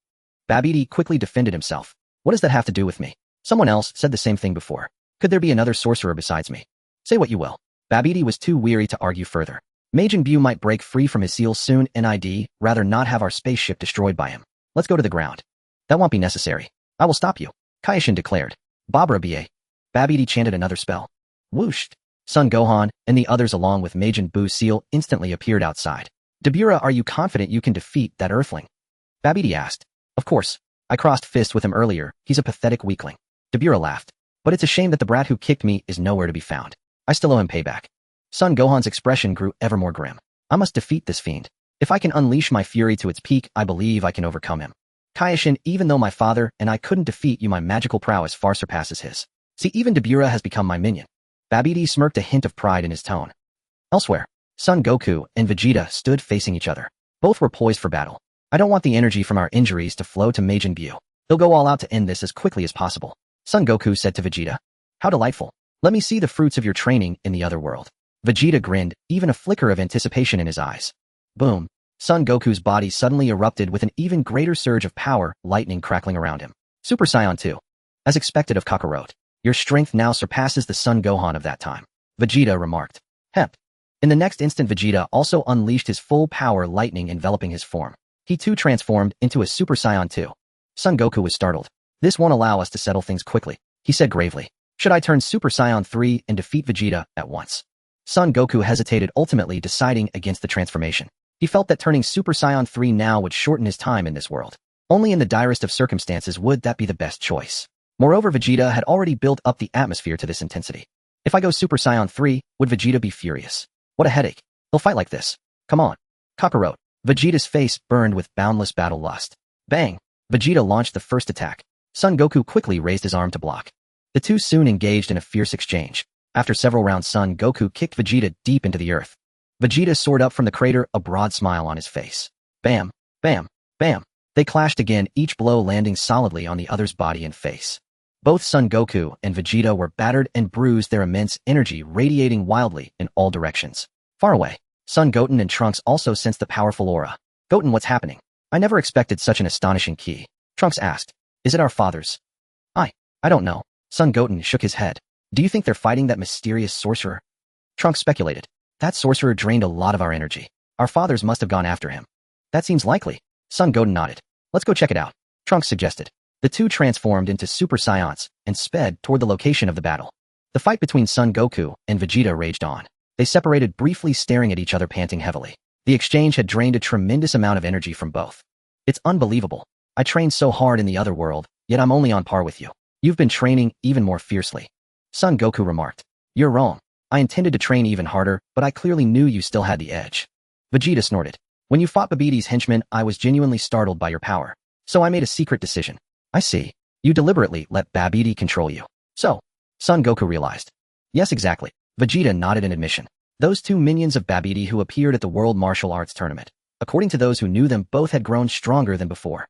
Babidi quickly defended himself. What does that have to do with me? Someone else said the same thing before. Could there be another sorcerer besides me? Say what you will. Babidi was too weary to argue further. Majin Buu might break free from his seal soon and I'd rather not have our spaceship destroyed by him. Let's go to the ground. That won't be necessary. I will stop you. Kaishin declared. Babra Ba. Babidi chanted another spell. Whoosh. Son Gohan and the others along with Majin Buu's seal instantly appeared outside. Dabura, are you confident you can defeat that earthling? Babidi asked. Of course. I crossed fists with him earlier. He's a pathetic weakling. Dabura laughed. But it's a shame that the brat who kicked me is nowhere to be found. I still owe him payback. Son Gohan's expression grew ever more grim. I must defeat this fiend. If I can unleash my fury to its peak, I believe I can overcome him. Kaishin, even though my father and I couldn't defeat you, my magical prowess far surpasses his. See, even Dabura has become my minion. Babidi smirked, a hint of pride in his tone. Elsewhere, Son Goku and Vegeta stood facing each other. Both were poised for battle. I don't want the energy from our injuries to flow to Majin Buu. He'll go all out to end this as quickly as possible. Son Goku said to Vegeta. How delightful. Let me see the fruits of your training in the other world. Vegeta grinned, even a flicker of anticipation in his eyes. Boom. Son Goku's body suddenly erupted with an even greater surge of power, lightning crackling around him. Super Saiyan 2. As expected of Kakarot, your strength now surpasses the Son Gohan of that time. Vegeta remarked. Hep. In the next instant, Vegeta also unleashed his full power, lightning enveloping his form. He too transformed into a Super Saiyan 2. Son Goku was startled. This won't allow us to settle things quickly, he said gravely. Should I turn Super Saiyan 3 and defeat Vegeta at once? Son Goku hesitated, ultimately deciding against the transformation. He felt that turning Super Saiyan 3 now would shorten his time in this world. Only in the direst of circumstances would that be the best choice. Moreover, Vegeta had already built up the atmosphere to this intensity. If I go Super Saiyan 3, would Vegeta be furious? What a headache. He'll fight like this. Come on. Kakarot. Vegeta's face burned with boundless battle lust. Bang. Vegeta launched the first attack. Son Goku quickly raised his arm to block. The two soon engaged in a fierce exchange. After several rounds, Son Goku kicked Vegeta deep into the earth. Vegeta soared up from the crater, a broad smile on his face. Bam, bam, bam. They clashed again, each blow landing solidly on the other's body and face. Both Son Goku and Vegeta were battered and bruised, their immense energy radiating wildly in all directions. Far away, Son Goten and Trunks also sensed the powerful aura. Goten, what's happening? I never expected such an astonishing ki. Trunks asked. Is it our fathers? I don't know. Son Goten shook his head. Do you think they're fighting that mysterious sorcerer? Trunks speculated. That sorcerer drained a lot of our energy. Our fathers must have gone after him. That seems likely. Son Goten nodded. Let's go check it out, Trunks suggested. The two transformed into Super Saiyans and sped toward the location of the battle. The fight between Son Goku and Vegeta raged on. They separated briefly, staring at each other, panting heavily. The exchange had drained a tremendous amount of energy from both. It's unbelievable. I trained so hard in the other world, yet I'm only on par with you. You've been training even more fiercely. Son Goku remarked. You're wrong. I intended to train even harder, but I clearly knew you still had the edge. Vegeta snorted. When you fought Babidi's henchmen, I was genuinely startled by your power. So I made a secret decision. I see. You deliberately let Babidi control you. So, Son Goku realized. Yes, exactly. Vegeta nodded in admission. Those two minions of Babidi who appeared at the World Martial Arts Tournament. According to those who knew them, both had grown stronger than before.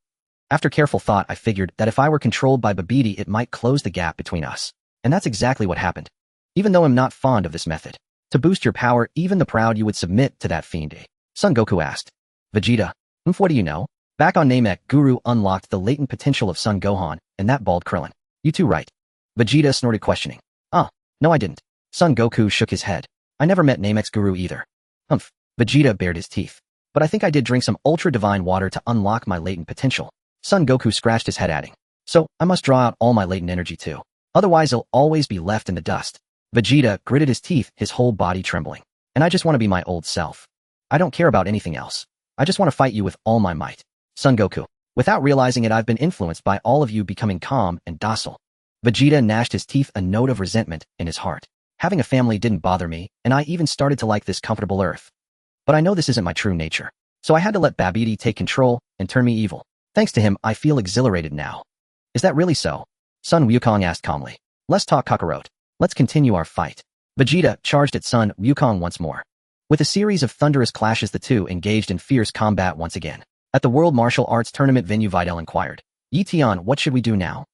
After careful thought, I figured that if I were controlled by Babidi, it might close the gap between us. And that's exactly what happened. Even though I'm not fond of this method. To boost your power, even the proud you would submit to that fiend. Son Goku asked. Vegeta, what do you know? Back on Namek, Guru unlocked the latent potential of Son Gohan and that bald Krillin. You too, right? Vegeta snorted, questioning. No I didn't. Son Goku shook his head. I never met Namek's Guru either. Vegeta bared his teeth. But I think I did drink some ultra-divine water to unlock my latent potential. Son Goku scratched his head adding. So, I must draw out all my latent energy too. Otherwise I'll always be left in the dust. Vegeta gritted his teeth, his whole body trembling. And I just want to be my old self. I don't care about anything else. I just want to fight you with all my might. Son Goku. Without realizing it, I've been influenced by all of you becoming calm and docile. Vegeta gnashed his teeth, a note of resentment in his heart. Having a family didn't bother me, and I even started to like this comfortable earth. But I know this isn't my true nature. So I had to let Babidi take control and turn me evil. Thanks to him, I feel exhilarated now. Is that really so? Son Wukong asked calmly. Let's talk Kakarot. Let's continue our fight. Vegeta charged at Son Wukong once more. With a series of thunderous clashes, the two engaged in fierce combat once again. At the World Martial Arts Tournament venue, Videl inquired. Eion, what should we do now?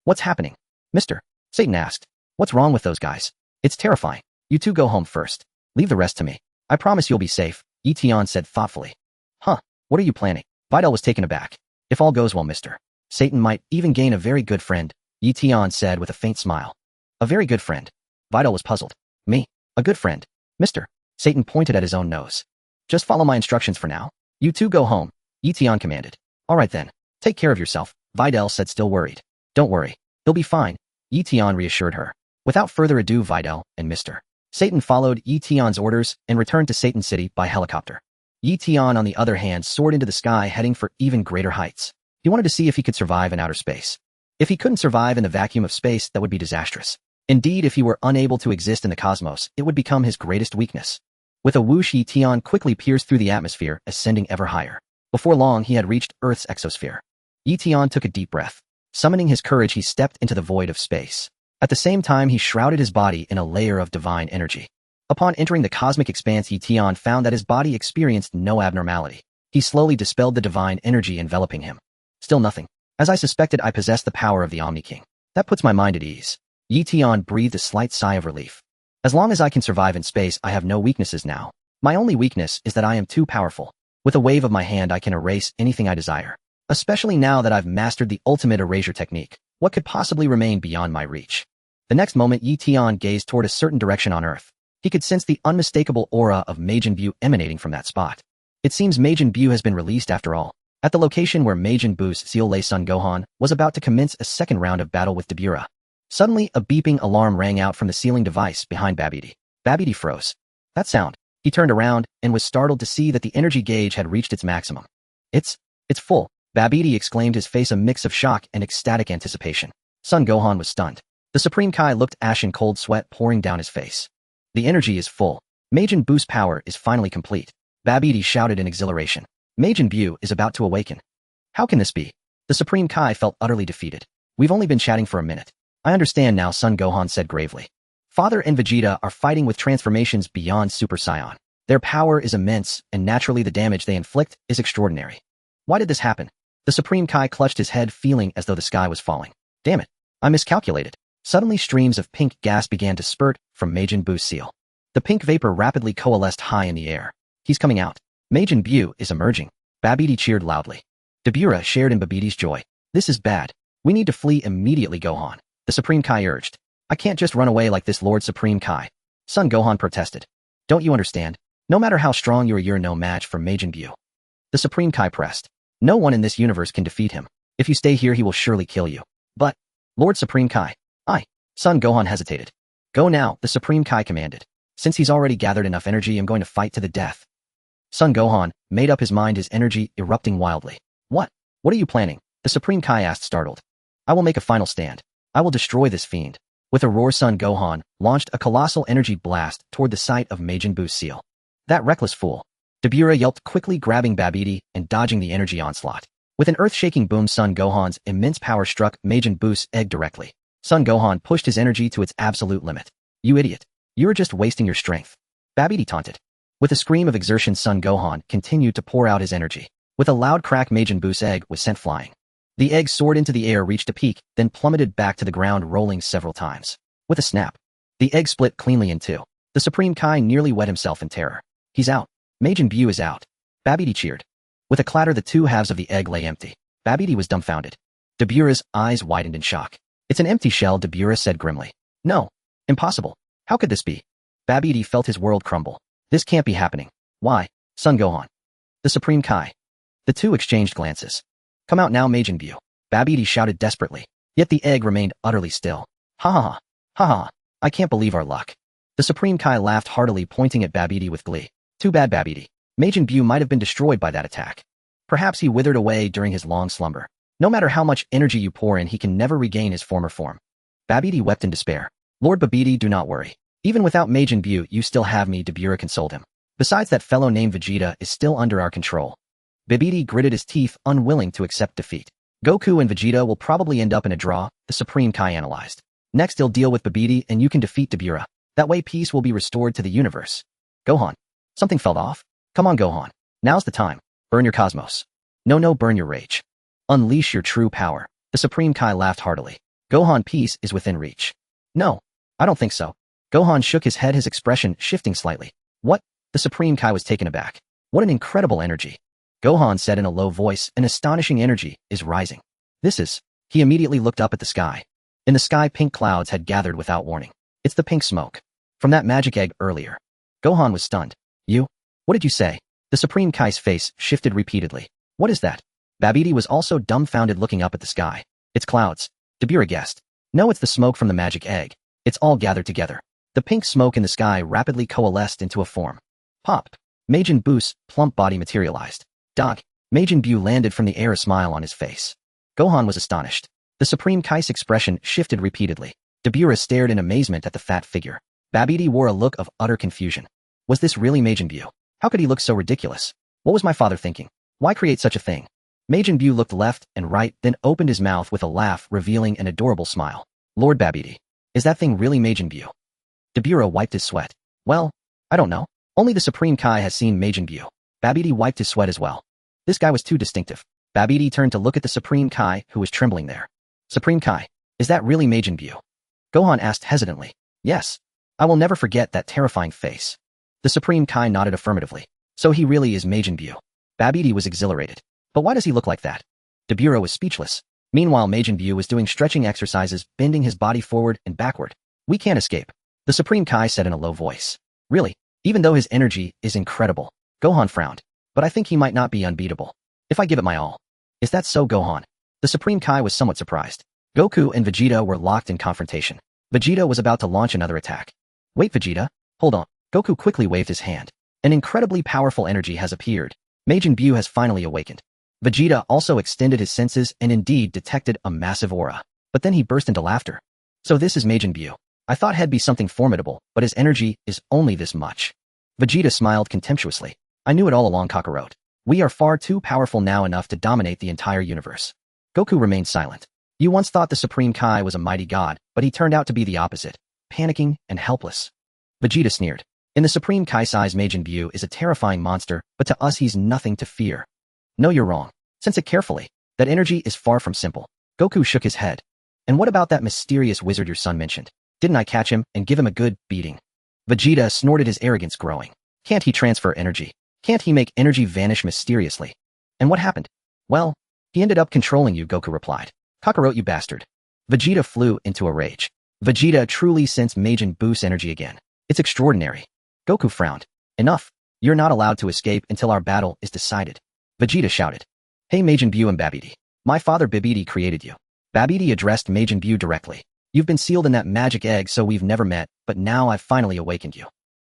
What's happening? Mister? Satan asked. What's wrong with those guys? It's terrifying. You two go home first. Leave the rest to me. I promise you'll be safe, Eion said thoughtfully. Huh, what are you planning? Videl was taken aback. If all goes well, Mr. Satan might even gain a very good friend, Eion said with a faint smile. A very good friend. Videl was puzzled. Me? A good friend? Mr. Satan pointed at his own nose. Just follow my instructions for now. You two go home, Eion commanded. All right then. Take care of yourself, Videl said, still worried. Don't worry. He'll be fine, Eion reassured her. Without further ado, Videl and Mr. Satan followed Eion's orders and returned to Satan City by helicopter. Eion, on the other hand, soared into the sky, heading for even greater heights. He wanted to see if he could survive in outer space. If he couldn't survive in the vacuum of space, that would be disastrous. Indeed, if he were unable to exist in the cosmos, it would become his greatest weakness. With a whoosh, Eion quickly pierced through the atmosphere, ascending ever higher. Before long, he had reached Earth's exosphere. Eion took a deep breath. Summoning his courage, he stepped into the void of space. At the same time, he shrouded his body in a layer of divine energy. Upon entering the cosmic expanse, Eion found that his body experienced no abnormality. He slowly dispelled the divine energy enveloping him. Still nothing. As I suspected, I possessed the power of the Omni King. That puts my mind at ease. Eion breathed a slight sigh of relief. As long as I can survive in space, I have no weaknesses now. My only weakness is that I am too powerful. With a wave of my hand, I can erase anything I desire. Especially now that I've mastered the ultimate erasure technique, what could possibly remain beyond my reach? The next moment, Eion gazed toward a certain direction on Earth. He could sense the unmistakable aura of Majin Buu emanating from that spot. It seems Majin Buu has been released after all. At the location where Majin Buu's seal-lay son Gohan was about to commence a second round of battle with Dabura. Suddenly, a beeping alarm rang out from the sealing device behind Babidi. Babidi froze. That sound. He turned around and was startled to see that the energy gauge had reached its maximum. It's full, Babidi exclaimed, his face a mix of shock and ecstatic anticipation. Son Gohan was stunned. The Supreme Kai looked ashen, cold sweat pouring down his face. The energy is full. Majin Buu's power is finally complete. Babidi shouted in exhilaration. Majin Buu is about to awaken. How can this be? The Supreme Kai felt utterly defeated. We've only been chatting for a minute. I understand now, Son Gohan said gravely. Father and Vegeta are fighting with transformations beyond Super Saiyan. Their power is immense, and naturally the damage they inflict is extraordinary. Why did this happen? The Supreme Kai clutched his head, feeling as though the sky was falling. Damn it. I miscalculated. Suddenly streams of pink gas began to spurt from Majin Buu's seal. The pink vapor rapidly coalesced high in the air. He's coming out. Majin Buu is emerging. Babidi cheered loudly. Dabura shared in Babidi's joy. This is bad. We need to flee immediately, Gohan. The Supreme Kai urged. I can't just run away like this, Lord Supreme Kai. Son Gohan protested. Don't you understand? No matter how strong you are, you're no match for Majin Buu. The Supreme Kai pressed. No one in this universe can defeat him. If you stay here, he will surely kill you. But, Lord Supreme Kai, Son Gohan hesitated. Go now, the Supreme Kai commanded. Since he's already gathered enough energy, I'm going to fight to the death. Son Gohan made up his mind, his energy erupting wildly. What? What are you planning? The Supreme Kai asked, startled. I will make a final stand. I will destroy this fiend. With a roar, Son Gohan launched a colossal energy blast toward the site of Majin Buu's seal. That reckless fool. Dabura yelped, quickly grabbing Babidi and dodging the energy onslaught. With an earth-shaking boom, Son Gohan's immense power struck Majin Buu's egg directly. Son Gohan pushed his energy to its absolute limit. You idiot. You're just wasting your strength. Babidi taunted. With a scream of exertion, Son Gohan continued to pour out his energy. With a loud crack, Majin Buu's egg was sent flying. The egg soared into the air, reached a peak, then plummeted back to the ground, rolling several times. With a snap, the egg split cleanly in two. The Supreme Kai nearly wet himself in terror. He's out. Majin Buu is out. Babidi cheered. With a clatter, the two halves of the egg lay empty. Babidi was dumbfounded. Dabura's eyes widened in shock. It's an empty shell, Dabura said grimly. No. Impossible. How could this be? Babidi felt his world crumble. This can't be happening. Why, son Gohan? The Supreme Kai. The two exchanged glances. Come out now, Majin Buu. Babidi shouted desperately. Yet the egg remained utterly still. Ha ha ha. Ha ha. I can't believe our luck. The Supreme Kai laughed heartily, pointing at Babidi with glee. Too bad, Babidi. Majin Buu might have been destroyed by that attack. Perhaps he withered away during his long slumber. No matter how much energy you pour in, he can never regain his former form. Babidi wept in despair. Lord Babidi, do not worry. Even without Majin Buu, you still have me, Dabura consoled him. Besides, that fellow named Vegeta is still under our control. Babidi gritted his teeth, unwilling to accept defeat. Goku and Vegeta will probably end up in a draw, the Supreme Kai analyzed. Next, he'll deal with Babidi and you can defeat Dabura. That way peace will be restored to the universe. Gohan. Something fell off? Come on, Gohan. Now's the time. Burn your cosmos. No, burn your rage. Unleash your true power. The Supreme Kai laughed heartily. Gohan, peace is within reach. No, I don't think so. Gohan shook his head, his expression shifting slightly. What? The Supreme Kai was taken aback. What an incredible energy. Gohan said in a low voice, an astonishing energy is rising. This is. He immediately looked up at the sky. In the sky, pink clouds had gathered without warning. It's the pink smoke. From that magic egg earlier. Gohan was stunned. You? What did you say? The Supreme Kai's face shifted repeatedly. What is that? Babidi was also dumbfounded, looking up at the sky. It's clouds. Dabura guessed. No, it's the smoke from the magic egg. It's all gathered together. The pink smoke in the sky rapidly coalesced into a form. Pop. Majin Buu's plump body materialized. Doc. Majin Buu landed from the air, a smile on his face. Gohan was astonished. The Supreme Kai's expression shifted repeatedly. Dabura stared in amazement at the fat figure. Babidi wore a look of utter confusion. Was this really Majin Buu? How could he look so ridiculous? What was my father thinking? Why create such a thing? Majin Buu looked left and right, then opened his mouth with a laugh, revealing an adorable smile. Lord Babidi. Is that thing really Majin Buu? Dabura wiped his sweat. Well, I don't know. Only the Supreme Kai has seen Majin Buu. Babidi wiped his sweat as well. This guy was too distinctive. Babidi turned to look at the Supreme Kai, who was trembling there. Supreme Kai, is that really Majin Buu? Gohan asked hesitantly. Yes. I will never forget that terrifying face. The Supreme Kai nodded affirmatively. So he really is Majin Buu. Babidi was exhilarated. But why does he look like that? Dabura was speechless. Meanwhile, Majin Buu was doing stretching exercises, bending his body forward and backward. We can't escape. The Supreme Kai said in a low voice. Really? Even though his energy is incredible. Gohan frowned. But I think he might not be unbeatable. If I give it my all. Is that so, Gohan? The Supreme Kai was somewhat surprised. Goku and Vegeta were locked in confrontation. Vegeta was about to launch another attack. Wait, Vegeta. Hold on. Goku quickly waved his hand. An incredibly powerful energy has appeared. Majin Buu has finally awakened. Vegeta also extended his senses and indeed detected a massive aura. But then he burst into laughter. So this is Majin Buu. I thought he'd be something formidable, but his energy is only this much. Vegeta smiled contemptuously. I knew it all along, Kakarot. We are far too powerful now, enough to dominate the entire universe. Goku remained silent. You once thought the Supreme Kai was a mighty god, but he turned out to be the opposite, panicking and helpless. Vegeta sneered. In the Supreme Kai's eyes, Majin Buu is a terrifying monster, but to us he's nothing to fear. No, you're wrong. Sense it carefully. That energy is far from simple. Goku shook his head. And what about that mysterious wizard your son mentioned? Didn't I catch him and give him a good beating? Vegeta snorted, his arrogance growing. Can't he transfer energy? Can't he make energy vanish mysteriously? And what happened? Well, he ended up controlling you, Goku replied. Kakarot, you bastard. Vegeta flew into a rage. Vegeta truly sensed Majin Buu's energy again. It's extraordinary. Goku frowned. Enough. You're not allowed to escape until our battle is decided. Vegeta shouted. Hey Majin Buu and Babidi. My father Babidi created you. Babidi addressed Majin Buu directly. You've been sealed in that magic egg, so we've never met, but now I've finally awakened you.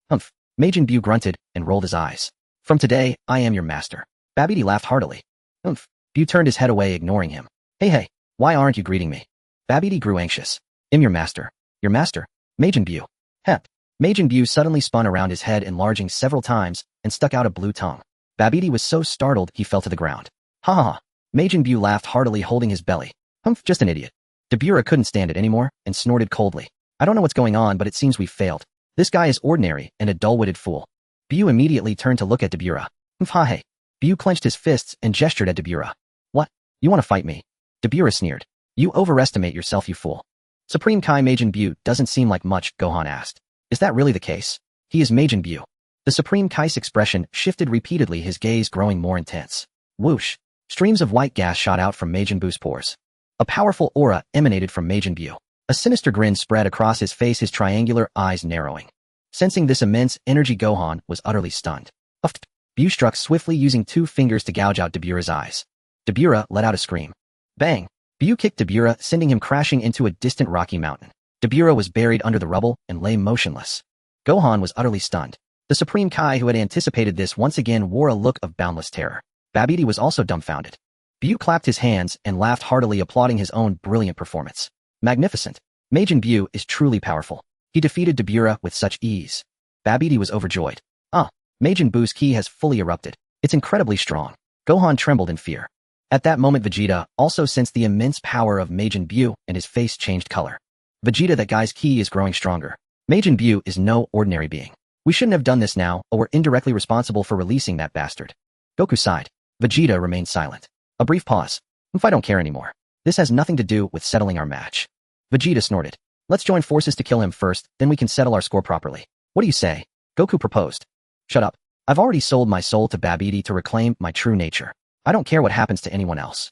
Humph. Majin Buu grunted and rolled his eyes. From today, I am your master. Babidi laughed heartily. Humph. Buu turned his head away, ignoring him. Hey, why aren't you greeting me? Babidi grew anxious. I'm your master. Your master? Majin Buu. Hep. Majin Buu suddenly spun around, his head enlarging several times, and stuck out a blue tongue. Babidi was so startled he fell to the ground. Ha ha ha. Majin Buu laughed heartily, holding his belly. Humph, just an idiot. Dabura couldn't stand it anymore, and snorted coldly. I don't know what's going on, but it seems we've failed. This guy is ordinary and a dull-witted fool. Buu immediately turned to look at Dabura. Humph, ha hey. Buu clenched his fists and gestured at Dabura. What? You want to fight me? Dabura sneered. You overestimate yourself, you fool. Supreme Kai Majin Buu doesn't seem like much, Gohan asked. Is that really the case? He is Majin Buu. The Supreme Kai's expression shifted repeatedly, his gaze growing more intense. Whoosh. Streams of white gas shot out from Majin Buu's pores. A powerful aura emanated from Majin Buu. A sinister grin spread across his face, his triangular eyes narrowing. Sensing this immense energy, Gohan was utterly stunned. Uff! Buu struck swiftly using 2 fingers to gouge out Dabura's eyes. Dabura let out a scream. Bang! Buu kicked Dabura, sending him crashing into a distant rocky mountain. Dabura was buried under the rubble and lay motionless. Gohan was utterly stunned. The Supreme Kai, who had anticipated this, once again wore a look of boundless terror. Babidi was also dumbfounded. Buu clapped his hands and laughed heartily, applauding his own brilliant performance. Magnificent. Majin Buu is truly powerful. He defeated Dabura with such ease. Babidi was overjoyed. Majin Buu's ki has fully erupted. It's incredibly strong. Gohan trembled in fear. At that moment, Vegeta also sensed the immense power of Majin Buu, and his face changed color. Vegeta, that guy's ki is growing stronger. Majin Buu is no ordinary being. We shouldn't have done this now, or we're indirectly responsible for releasing that bastard. Goku sighed. Vegeta remained silent. A brief pause. If I don't care anymore. This has nothing to do with settling our match. Vegeta snorted. Let's join forces to kill him first, then we can settle our score properly. What do you say? Goku proposed. Shut up. I've already sold my soul to Babidi to reclaim my true nature. I don't care what happens to anyone else.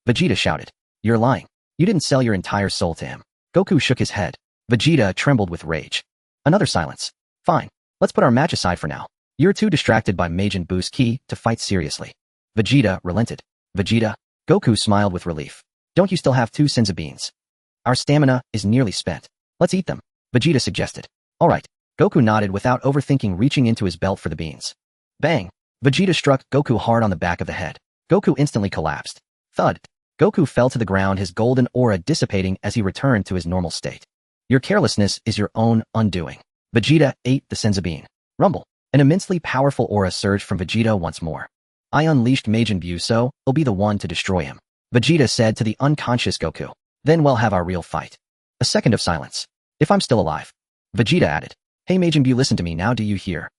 Vegeta shouted. You're lying. You didn't sell your entire soul to him. Goku shook his head. Vegeta trembled with rage. Another silence. Fine. Let's put our match aside for now. You're too distracted by Majin Buu's ki to fight seriously. Vegeta relented. Vegeta? Goku smiled with relief. Don't you still have 2 sins of beans? Our stamina is nearly spent. Let's eat them. Vegeta suggested. All right. Goku nodded without overthinking, reaching into his belt for the beans. Bang! Vegeta struck Goku hard on the back of the head. Goku instantly collapsed. Thud! Goku fell to the ground, his golden aura dissipating as he returned to his normal state. Your carelessness is your own undoing. Vegeta ate the senzu bean. Rumble! An immensely powerful aura surged from Vegeta once more. I unleashed Majin Buu, so I'll be the one to destroy him. Vegeta said to the unconscious Goku. Then we'll have our real fight. A second of silence. If I'm still alive. Vegeta added. Hey Majin Buu, listen to me now, do you hear?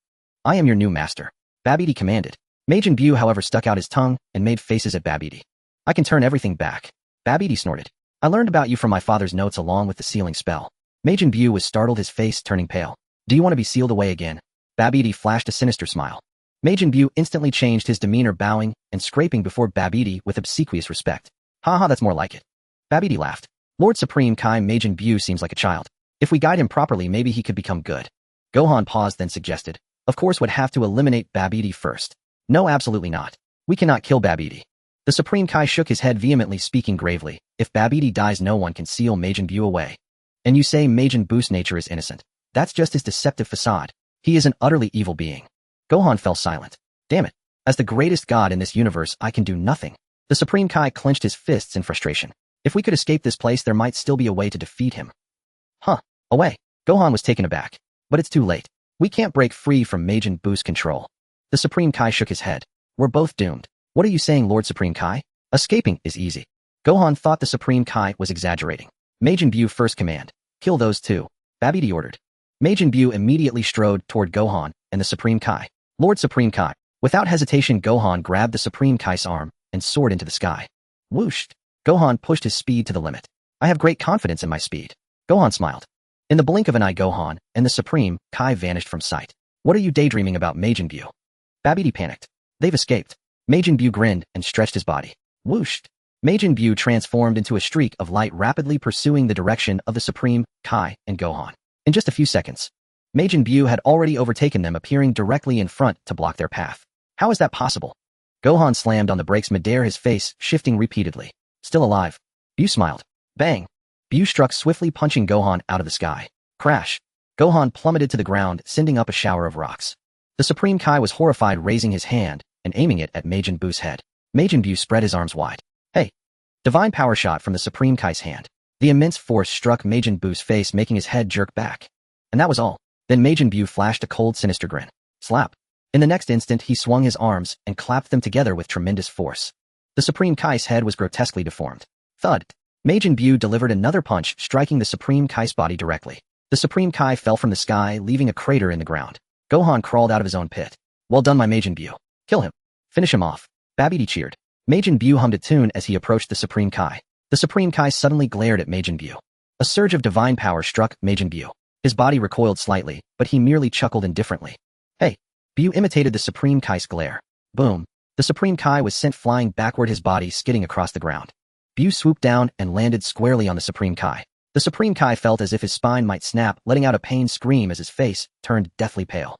I am your new master. Babidi commanded. Majin Buu, however, stuck out his tongue and made faces at Babidi. I can turn everything back. Babidi snorted. I learned about you from my father's notes along with the sealing spell. Majin Buu was startled, his face turning pale. Do you want to be sealed away again? Babidi flashed a sinister smile. Majin Buu instantly changed his demeanor, bowing and scraping before Babidi with obsequious respect. Haha, that's more like it. Babidi laughed. Lord Supreme Kai, Majin Buu seems like a child. If we guide him properly, maybe he could become good. Gohan paused, then suggested. Of course, would have to eliminate Babidi first. No, absolutely not. We cannot kill Babidi. The Supreme Kai shook his head vehemently, speaking gravely. If Babidi dies, no one can seal Majin Buu away. And you say Majin Buu's nature is innocent. That's just his deceptive facade. He is an utterly evil being. Gohan fell silent. Damn it. As the greatest god in this universe, I can do nothing. The Supreme Kai clenched his fists in frustration. If we could escape this place, there might still be a way to defeat him. Away. Gohan was taken aback. But it's too late. We can't break free from Majin Buu's control. The Supreme Kai shook his head. We're both doomed. What are you saying, Lord Supreme Kai? Escaping is easy. Gohan thought the Supreme Kai was exaggerating. Majin Buu, first command. Kill those 2. Babidi ordered. Majin Buu immediately strode toward Gohan and the Supreme Kai. Lord Supreme Kai. Without hesitation, Gohan grabbed the Supreme Kai's arm and soared into the sky. Whoosh! Gohan pushed his speed to the limit. I have great confidence in my speed. Gohan smiled. In the blink of an eye, Gohan and the Supreme Kai vanished from sight. What are you daydreaming about, Majin Buu? Babidi panicked. They've escaped. Majin Buu grinned and stretched his body. Whoosh! Majin Buu transformed into a streak of light, rapidly pursuing the direction of the Supreme Kai and Gohan. In just a few seconds, Majin Buu had already overtaken them, appearing directly in front to block their path. How is that possible? Gohan slammed on the brakes midair, his face shifting repeatedly. Still alive. Buu smiled. Bang! Buu struck swiftly, punching Gohan out of the sky. Crash! Gohan plummeted to the ground, sending up a shower of rocks. The Supreme Kai was horrified, raising his hand and aiming it at Majin Buu's head. Majin Buu spread his arms wide. Hey! Divine power shot from the Supreme Kai's hand. The immense force struck Majin Buu's face, making his head jerk back. And that was all. Then Majin Buu flashed a cold, sinister grin. Slap! In the next instant, he swung his arms and clapped them together with tremendous force. The Supreme Kai's head was grotesquely deformed. Thud! Majin Buu delivered another punch, striking the Supreme Kai's body directly. The Supreme Kai fell from the sky, leaving a crater in the ground. Gohan crawled out of his own pit. Well done, my Majin Buu. Kill him. Finish him off. Babidi cheered. Majin Buu hummed a tune as he approached the Supreme Kai. The Supreme Kai suddenly glared at Majin Buu. A surge of divine power struck Majin Buu. His body recoiled slightly, but he merely chuckled indifferently. Hey! Buu imitated the Supreme Kai's glare. Boom! The Supreme Kai was sent flying backward, his body skidding across the ground. Buu swooped down and landed squarely on the Supreme Kai. The Supreme Kai felt as if his spine might snap, letting out a pained scream as his face turned deathly pale.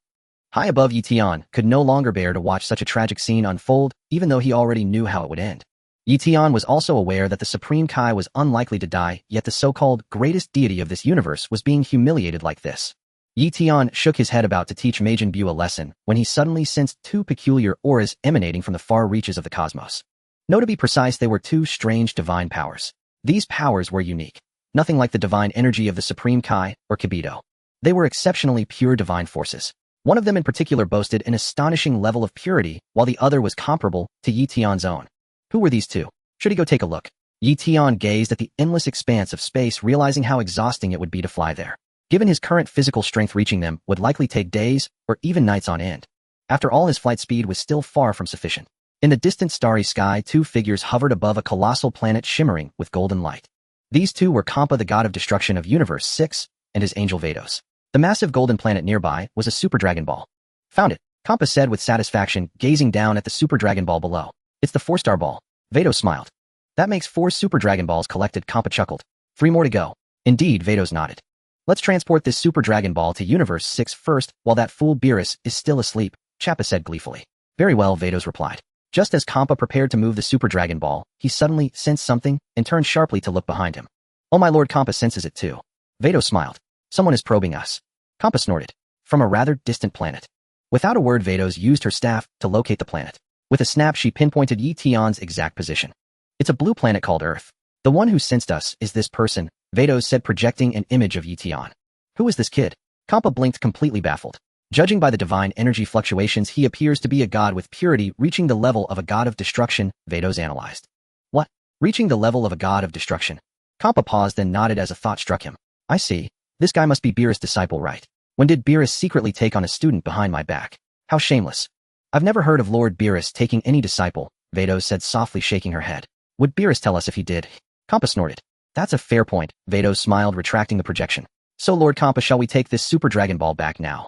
High above Eion could no longer bear to watch such a tragic scene unfold, even though he already knew how it would end. Eion was also aware that the Supreme Kai was unlikely to die, yet the so-called greatest deity of this universe was being humiliated like this. Eion shook his head about to teach Majin Buu a lesson when he suddenly sensed two peculiar auras emanating from the far reaches of the cosmos. No, to be precise, they were two strange divine powers. These powers were unique. Nothing like the divine energy of the Supreme Kai or Kibido. They were exceptionally pure divine forces. One of them in particular boasted an astonishing level of purity, while the other was comparable to Eition's own. Who were these two? Should he go take a look? Eion gazed at the endless expanse of space, realizing how exhausting it would be to fly there. Given his current physical strength, reaching them would likely take days or even nights on end. After all, his flight speed was still far from sufficient. In the distant starry sky, two figures hovered above a colossal planet shimmering with golden light. These two were Kampa, the god of destruction of Universe 6, and his angel Vados. The massive golden planet nearby was a Super Dragon Ball. Found it, Kampa said with satisfaction, gazing down at the Super Dragon Ball below. It's the 4-star ball. Vados smiled. That makes 4 Super Dragon Balls collected, Kampa chuckled. 3 more to go. Indeed, Vados nodded. Let's transport this Super Dragon Ball to Universe 6 first, while that fool Beerus is still asleep, Chappa said gleefully. Very well, Vados replied. Just as Kampa prepared to move the Super Dragon Ball, he suddenly sensed something and turned sharply to look behind him. Oh my lord, Kampa senses it too. Vados smiled. Someone is probing us. Kampa snorted. From a rather distant planet. Without a word, Vados used her staff to locate the planet. With a snap, she pinpointed Eition's exact position. It's a blue planet called Earth. The one who sensed us is this person, Vados said, projecting an image of Eion. Who is this kid? Kampa blinked, completely baffled. Judging by the divine energy fluctuations, he appears to be a god with purity reaching the level of a god of destruction, Vados analyzed. What? Reaching the level of a god of destruction? Kampa paused, then nodded as a thought struck him. I see. This guy must be Beerus' disciple, right? When did Beerus secretly take on a student behind my back? How shameless. I've never heard of Lord Beerus taking any disciple, Vados said, softly shaking her head. Would Beerus tell us if he did? Kampa snorted. That's a fair point, Vados smiled, retracting the projection. So Lord Kampa, shall we take this Super Dragon Ball back now?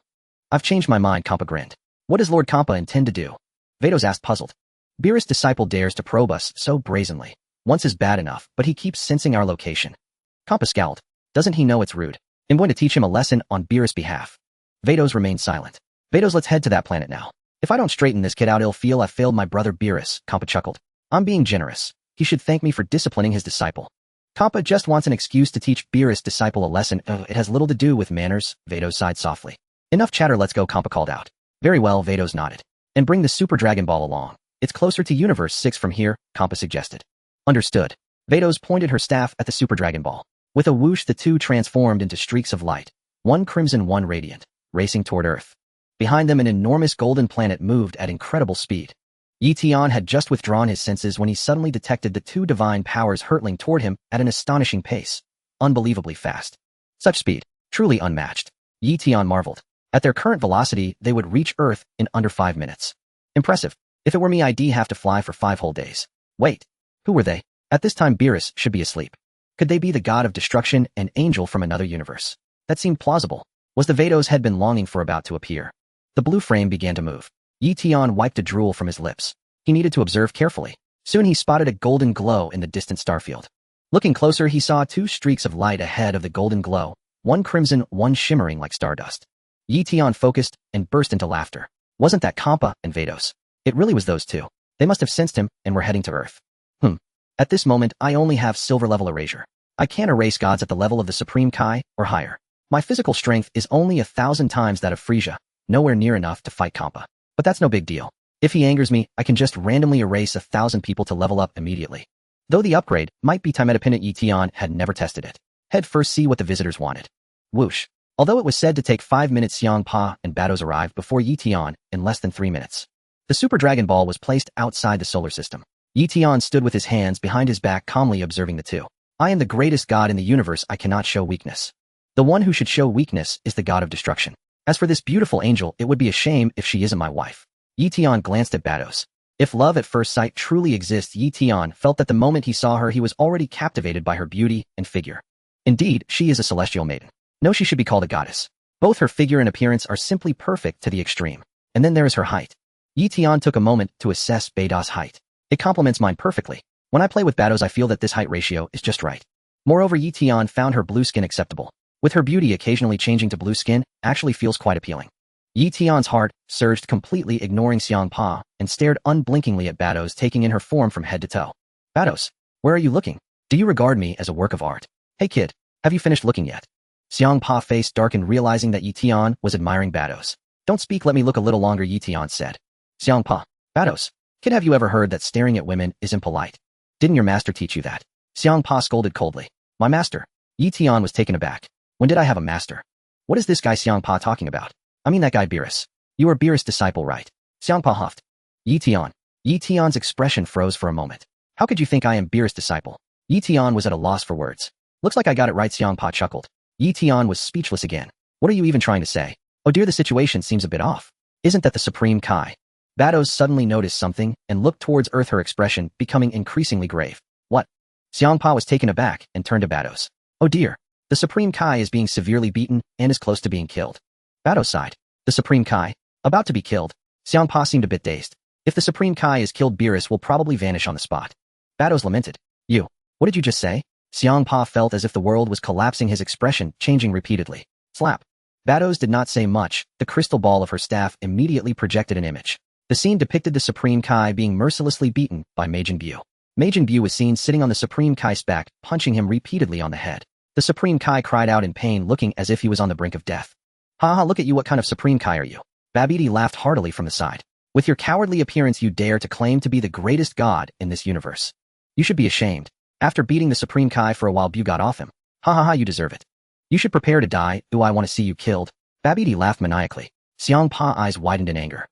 I've changed my mind, Kampa grinned. What does Lord Kampa intend to do? Vados asked, puzzled. Beerus' disciple dares to probe us so brazenly. Once is bad enough, but he keeps sensing our location. Kampa scowled. Doesn't he know it's rude? I'm going to teach him a lesson on Beerus' behalf. Vados remained silent. Vados, let's head to that planet now. If I don't straighten this kid out, he'll feel I failed my brother Beerus, Kampa chuckled. I'm being generous. He should thank me for disciplining his disciple. Kampa just wants an excuse to teach Beerus' disciple a lesson. It has little to do with manners, Vados sighed softly. Enough chatter, let's go, Kampa called out. Very well, Vados nodded. And bring the Super Dragon Ball along. It's closer to Universe 6 from here, Kampa suggested. Understood. Vados pointed her staff at the Super Dragon Ball. With a whoosh, the two transformed into streaks of light, one crimson, one radiant, racing toward Earth. Behind them, an enormous golden planet moved at incredible speed. Eion had just withdrawn his senses when he suddenly detected the two divine powers hurtling toward him at an astonishing pace. Unbelievably fast. Such speed, truly unmatched. Eion marveled. At their current velocity, they would reach Earth in under 5 minutes. Impressive. If it were me, I'd have to fly for 5 whole days. Wait. Who were they? At this time, Beerus should be asleep. Could they be the god of destruction and angel from another universe? That seemed plausible. Was the Vados had been longing for about to appear? The blue frame began to move. Eion wiped a drool from his lips. He needed to observe carefully. Soon he spotted a golden glow in the distant starfield. Looking closer, he saw 2 streaks of light ahead of the golden glow, one crimson, one shimmering like stardust. Eion focused and burst into laughter. Wasn't that Kampa and Vados? It really was those two. They must have sensed him and were heading to Earth. At this moment, I only have silver level erasure. I can't erase gods at the level of the Supreme Kai or higher. My physical strength is only 1,000 times that of Frieza, nowhere near enough to fight Kampa. But that's no big deal. If he angers me, I can just randomly erase 1,000 people to level up immediately. Though the upgrade might be time independent, Eion had never tested it. Head first, see what the visitors wanted. Whoosh. Although it was said to take 5 minutes, Xiang Pa and Vados arrived before Eion in less than 3 minutes. The Super Dragon Ball was placed outside the solar system. Eion stood with his hands behind his back, calmly observing the two. I am the greatest god in the universe. I cannot show weakness. The one who should show weakness is the god of destruction. As for this beautiful angel, it would be a shame if she isn't my wife. Eion glanced at Vados. If love at first sight truly exists, Eion felt that the moment he saw her, he was already captivated by her beauty and figure. Indeed, she is a celestial maiden. No, she should be called a goddess. Both her figure and appearance are simply perfect to the extreme. And then there is her height. Eion took a moment to assess Vados' height. It complements mine perfectly. When I play with Vados, I feel that this height ratio is just right. Moreover, Eion found her blue skin acceptable. With her beauty occasionally changing to blue skin, actually feels quite appealing. Yi Tian's heart surged, completely ignoring Xiangpa, and stared unblinkingly at Bados, taking in her form from head to toe. Bados, where are you looking? Do you regard me as a work of art? Hey kid, have you finished looking yet? Xiangpa's face darkened, realizing that Yi Tian was admiring Bados. Don't speak, let me look a little longer, Yi Tian said. Xiangpa, Bados, kid, have you ever heard that staring at women is impolite? Didn't your master teach you that? Xiangpa scolded coldly. My master? Yi Tian was taken aback. When did I have a master? What is this guy Xiangpa talking about? I mean that guy Beerus. You are Beerus' disciple, right? Xiangpa huffed. Yi Tian. Yi Tian's expression froze for a moment. How could you think I am Beerus' disciple? Yi Tian was at a loss for words. Looks like I got it right, Xiangpa chuckled. Yi Tian was speechless again. What are you even trying to say? Oh dear, the situation seems a bit off. Isn't that the Supreme Kai? Bados suddenly noticed something and looked towards Earth, her expression becoming increasingly grave. What? Xiangpa was taken aback and turned to Bados. Oh dear. The Supreme Kai is being severely beaten and is close to being killed. Bados sighed. The Supreme Kai? About to be killed? Xiangpa seemed a bit dazed. If the Supreme Kai is killed, Beerus will probably vanish on the spot. Bados lamented. You. What did you just say? Xiangpa felt as if the world was collapsing, his expression changing repeatedly. Slap. Bados did not say much. The crystal ball of her staff immediately projected an image. The scene depicted the Supreme Kai being mercilessly beaten by Majin Buu. Majin Buu was seen sitting on the Supreme Kai's back, punching him repeatedly on the head. The Supreme Kai cried out in pain, looking as if he was on the brink of death. Haha, look at you, what kind of Supreme Kai are you? Babidi laughed heartily from the side. With your cowardly appearance, you dare to claim to be the greatest god in this universe. You should be ashamed. After beating the Supreme Kai for a while, Buu got off him. Ha ha ha, you deserve it. You should prepare to die. Ooh, I want to see you killed. Babidi laughed maniacally. Xiangpa's eyes widened in anger.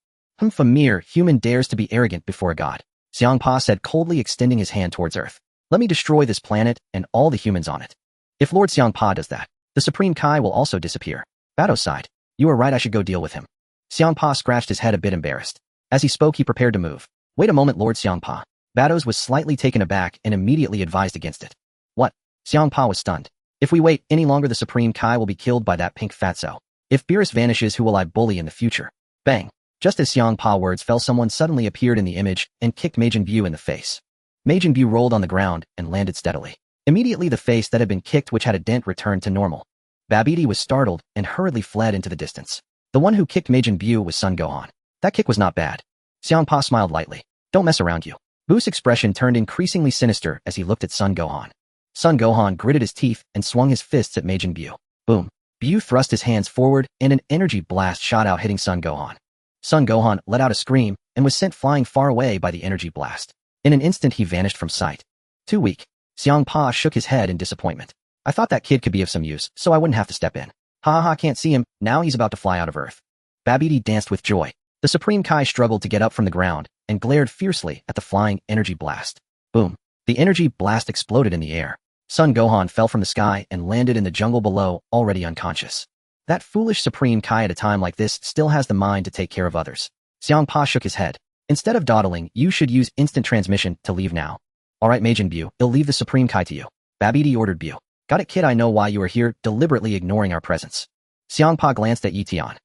A mere human dares to be arrogant before a god. Xiangpa said coldly, extending his hand towards Earth. Let me destroy this planet and all the humans on it. If Lord Xiangpa does that, the Supreme Kai will also disappear. Bados sighed. You are right, I should go deal with him. Xiangpa scratched his head, a bit embarrassed. As he spoke, he prepared to move. Wait a moment, Lord Xiangpa. Bados was slightly taken aback and immediately advised against it. What? Xiangpa was stunned. If we wait any longer, the Supreme Kai will be killed by that pink fatso. If Beerus vanishes, who will I bully in the future? Bang. Just as Xiangpa's words fell, someone suddenly appeared in the image and kicked Majin Buu in the face. Majin Buu rolled on the ground and landed steadily. Immediately, the face that had been kicked, which had a dent, returned to normal. Babidi was startled and hurriedly fled into the distance. The one who kicked Majin Buu was Son Gohan. That kick was not bad. Xiangpa smiled lightly. Don't mess around, you. Buu's expression turned increasingly sinister as he looked at Son Gohan. Son Gohan gritted his teeth and swung his fists at Majin Buu. Boom. Buu thrust his hands forward and an energy blast shot out, hitting Son Gohan. Son Gohan let out a scream and was sent flying far away by the energy blast. In an instant, he vanished from sight. Too weak. Xiangpa shook his head in disappointment. I thought that kid could be of some use, so I wouldn't have to step in. Ha ha, can't see him. Now he's about to fly out of Earth. Babidi danced with joy. The Supreme Kai struggled to get up from the ground and glared fiercely at the flying energy blast. Boom. The energy blast exploded in the air. Son Gohan fell from the sky and landed in the jungle below, already unconscious. That foolish Supreme Kai at a time like this still has the mind to take care of others. Xiangpa shook his head. Instead of dawdling, you should use instant transmission to leave now. Alright, Majin Buu, I'll leave the Supreme Kai to you. Babidi ordered Buu. Got it, kid, I know why you are here, deliberately ignoring our presence. Xiangpa glanced at Yi Tian.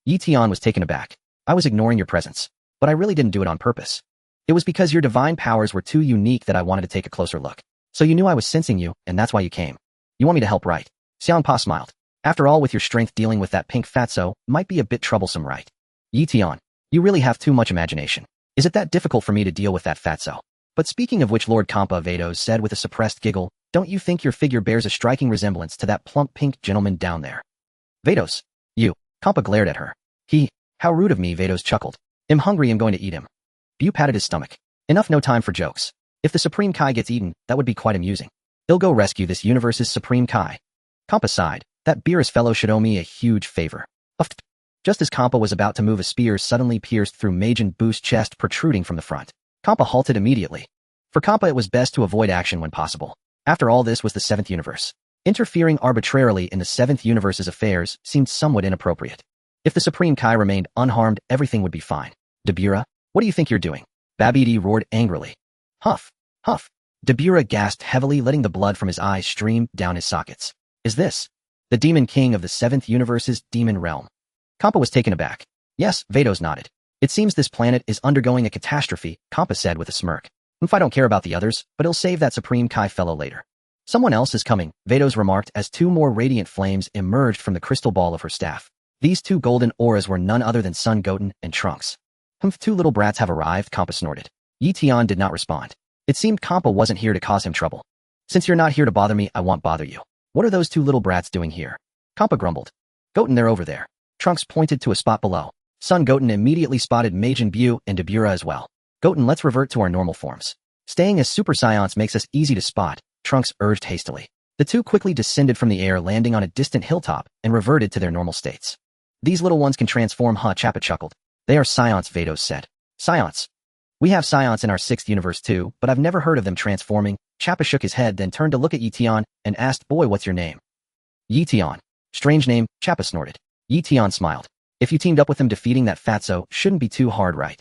Yi Tian was taken aback. I was ignoring your presence. But I really didn't do it on purpose. It was because your divine powers were too unique that I wanted to take a closer look. So you knew I was sensing you, and that's why you came. You want me to help, right? Xiangpa smiled. After all, with your strength, dealing with that pink fatso might be a bit troublesome, right? Yi Tian, you really have too much imagination. Is it that difficult for me to deal with that fatso? But speaking of which, Lord Kampa, Vados said with a suppressed giggle, don't you think your figure bears a striking resemblance to that plump pink gentleman down there? Vados. You. Kampa glared at her. How rude of me, Vados chuckled. I'm hungry, I'm going to eat him. Buu patted his stomach. Enough, no time for jokes. If the Supreme Kai gets eaten, that would be quite amusing. He'll go rescue this universe's Supreme Kai. Kampa sighed. That Beerus fellow should owe me a huge favor. Just as Kampa was about to move, a spear suddenly pierced through Majin Buu's chest, protruding from the front. Kampa halted immediately. For Kampa, it was best to avoid action when possible. After all, this was the 7th universe. Interfering arbitrarily in the 7th universe's affairs seemed somewhat inappropriate. If the Supreme Kai remained unharmed, everything would be fine. Dabura, what do you think you're doing? Babidi roared angrily. Huff, huff. Dabura gasped heavily, letting the blood from his eyes stream down his sockets. Is this the Demon King of the 7th universe's demon realm? Kampa was taken aback. Yes, Vados nodded. It seems this planet is undergoing a catastrophe, Kampa said with a smirk. I don't care about the others, but he'll save that Supreme Kai fellow later. Someone else is coming, Vados remarked as 2 more radiant flames emerged from the crystal ball of her staff. These two golden auras were none other than Son Goten and Trunks. Two little brats have arrived, Kampa snorted. Eion did not respond. It seemed Kampa wasn't here to cause him trouble. Since you're not here to bother me, I won't bother you. What are those two little brats doing here? Kampa grumbled. Goten, they're over there. Trunks pointed to a spot below. Son Goten immediately spotted Majin Buu and Dabura as well. Goten, let's revert to our normal forms. Staying as Super Saiyans makes us easy to spot, Trunks urged hastily. The two quickly descended from the air, landing on a distant hilltop, and reverted to their normal states. These little ones can transform, huh? Chappa chuckled. They are Saiyans, Vados said. Saiyans. We have Saiyans in our 6th universe too, but I've never heard of them transforming. Chappa shook his head, then turned to look at Eion and asked, boy, what's your name? Eion. Strange name, Chappa snorted. Eion smiled. If you teamed up with him, defeating that fatso shouldn't be too hard, right?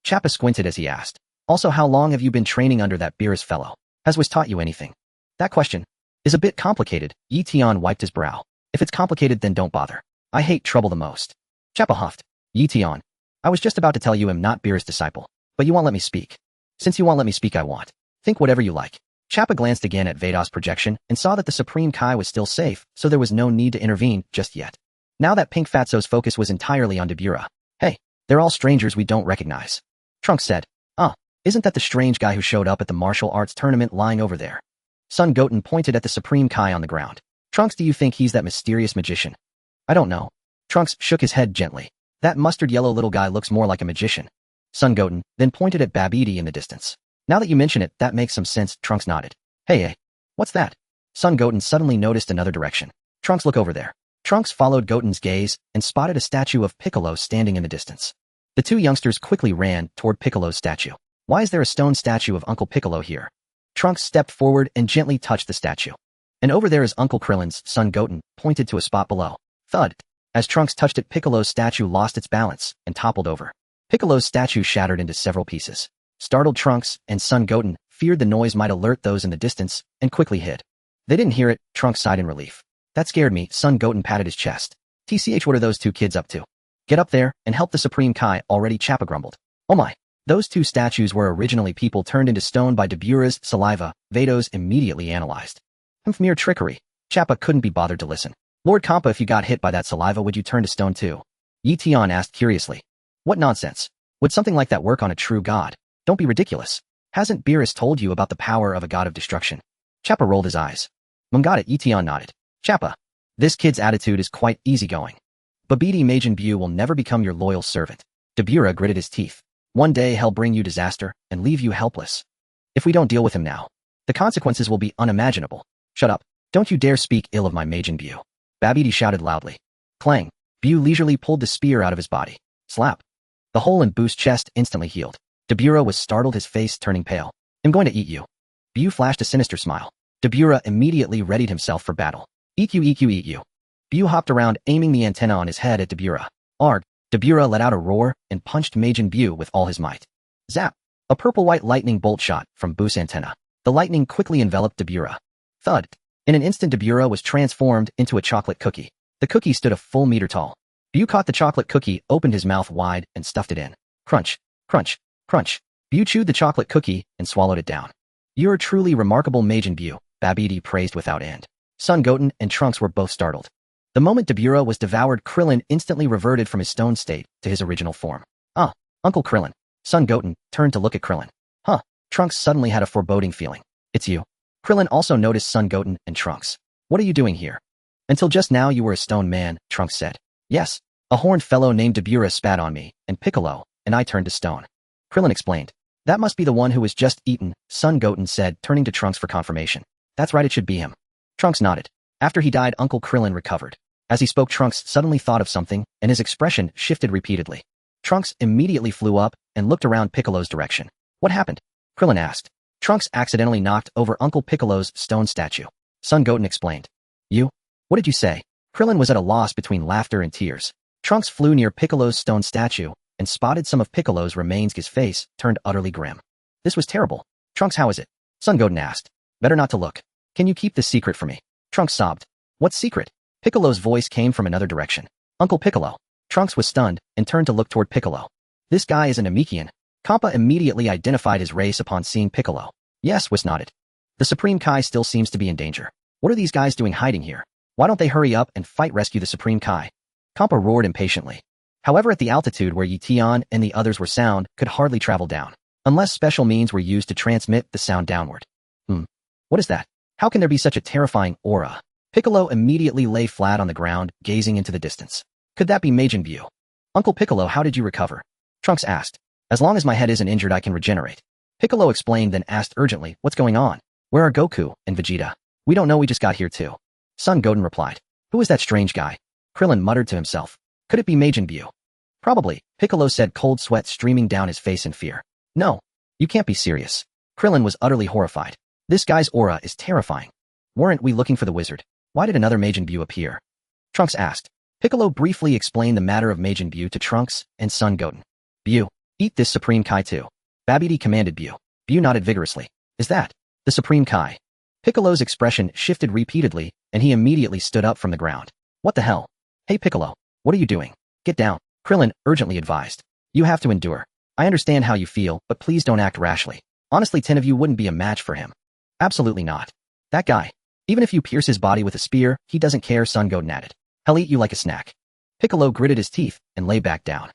Chappa squinted as he asked. Also, how long have you been training under that Beerus fellow? Has was taught you anything? That question is a bit complicated. Eion wiped his brow. If it's complicated, then don't bother. I hate trouble the most. Chappa huffed. Eion. I was just about to tell you I'm not Beerus' disciple, but you won't let me speak. Since you won't let me speak, I won't. Think whatever you like. Chappa glanced again at Vados' projection and saw that the Supreme Kai was still safe, so there was no need to intervene just yet. Now that Pink Fatso's focus was entirely on Dabura. Hey, they're all strangers we don't recognize. Trunks said. Isn't that the strange guy who showed up at the martial arts tournament lying over there? Son Goten pointed at the Supreme Kai on the ground. Trunks, do you think he's that mysterious magician? I don't know. Trunks shook his head gently. That mustard yellow little guy looks more like a magician. Son Goten then pointed at Babidi in the distance. Now that you mention it, that makes some sense. Trunks nodded. Hey, what's that? Son Goten suddenly noticed another direction. Trunks, look over there. Trunks followed Goten's gaze and spotted a statue of Piccolo standing in the distance. The two youngsters quickly ran toward Piccolo's statue. Why is there a stone statue of Uncle Piccolo here? Trunks stepped forward and gently touched the statue. And over there is Uncle Krillin's. Son Goten pointed to a spot below. Thud. As Trunks touched it, Piccolo's statue lost its balance and toppled over. Piccolo's statue shattered into several pieces. Startled Trunks and Son Goten feared the noise might alert those in the distance and quickly hid. They didn't hear it. Trunks sighed in relief. That scared me. Son Goten patted his chest. TCH, what are those two kids up to? Get up there and help the Supreme Kai. Already, Chappa grumbled. Oh my. Those two statues were originally people turned into stone by Dabura's saliva. Vados immediately analyzed. Mere trickery. Chappa couldn't be bothered to listen. Lord Kampa, if you got hit by that saliva, would you turn to stone too? Eion asked curiously. What nonsense. Would something like that work on a true god? Don't be ridiculous. Hasn't Beerus told you about the power of a god of destruction? Chappa rolled his eyes. Got it. Eion nodded. Chappa. This kid's attitude is quite easygoing. Babidi Majin Buu will never become your loyal servant. Dabura gritted his teeth. One day he'll bring you disaster and leave you helpless. If we don't deal with him now, the consequences will be unimaginable. Shut up. Don't you dare speak ill of my Majin Buu. Babidi shouted loudly. Clang. Buu leisurely pulled the spear out of his body. Slap. The hole in Buu's chest instantly healed. Dabura was startled, his face turning pale. I'm going to eat you. Buu flashed a sinister smile. Dabura immediately readied himself for battle. Eat you. Buu hopped around, aiming the antenna on his head at Dabura. Arg. Dabura let out a roar and punched Majin Buu with all his might. Zap! A purple-white lightning bolt shot from Buu's antenna. The lightning quickly enveloped Dabura. Thud! In an instant, Dabura was transformed into a chocolate cookie. The cookie stood a full meter tall. Buu caught the chocolate cookie, opened his mouth wide, and stuffed it in. Crunch! Crunch! Crunch! Buu chewed the chocolate cookie and swallowed it down. You're truly remarkable, Majin Buu, Babidi praised without end. Son Goten and Trunks were both startled. The moment Dabura was devoured, Krillin instantly reverted from his stone state to his original form. Uncle Krillin. Son Goten turned to look at Krillin. Trunks suddenly had a foreboding feeling. It's you. Krillin also noticed Son Goten and Trunks. What are you doing here? Until just now you were a stone man, Trunks said. Yes, a horned fellow named Dabura spat on me, and Piccolo, and I turned to stone. Krillin explained. That must be the one who was just eaten, Son Goten said, turning to Trunks for confirmation. That's right, it should be him. Trunks nodded. After he died, Uncle Krillin recovered. As he spoke, Trunks suddenly thought of something, and his expression shifted repeatedly. Trunks immediately flew up and looked around Piccolo's direction. What happened? Krillin asked. Trunks accidentally knocked over Uncle Piccolo's stone statue. Son Goten explained. You? What did you say? Krillin was at a loss between laughter and tears. Trunks flew near Piccolo's stone statue and spotted some of Piccolo's remains. His face turned utterly grim. This was terrible. Trunks, how is it? Son Goten asked. Better not to look. Can you keep this secret for me? Trunks sobbed. What secret? Piccolo's voice came from another direction. Uncle Piccolo. Trunks was stunned and turned to look toward Piccolo. This guy is an Namekian. Kampa immediately identified his race upon seeing Piccolo. Yes, Whis nodded. The Supreme Kai still seems to be in danger. What are these guys doing hiding here? Why don't they hurry up and fight, rescue the Supreme Kai? Kampa roared impatiently. However, at the altitude where Eion and the others were, sound could hardly travel down, unless special means were used to transmit the sound downward. What is that? How can there be such a terrifying aura? Piccolo immediately lay flat on the ground, gazing into the distance. Could that be Majin Buu? Uncle Piccolo, how did you recover? Trunks asked. As long as my head isn't injured, I can regenerate. Piccolo explained, then asked urgently, what's going on? Where are Goku and Vegeta? We don't know, we just got here too. Son Goten replied. Who is that strange guy? Krillin muttered to himself. Could it be Majin Buu? Probably, Piccolo said, cold sweat streaming down his face in fear. No, you can't be serious. Krillin was utterly horrified. This guy's aura is terrifying. Weren't we looking for the wizard? Why did another Majin Buu appear? Trunks asked. Piccolo briefly explained the matter of Majin Buu to Trunks and Son Goten. Buu, eat this Supreme Kai too. Babidi commanded Buu. Buu nodded vigorously. Is that the Supreme Kai? Piccolo's expression shifted repeatedly, and he immediately stood up from the ground. What the hell? Hey Piccolo, what are you doing? Get down, Krillin urgently advised. You have to endure. I understand how you feel, but please don't act rashly. Honestly, 10 of you wouldn't be a match for him. Absolutely not. That guy. Even if you pierce his body with a spear, he doesn't care, Son Goten added. He'll eat you like a snack. Piccolo gritted his teeth and lay back down.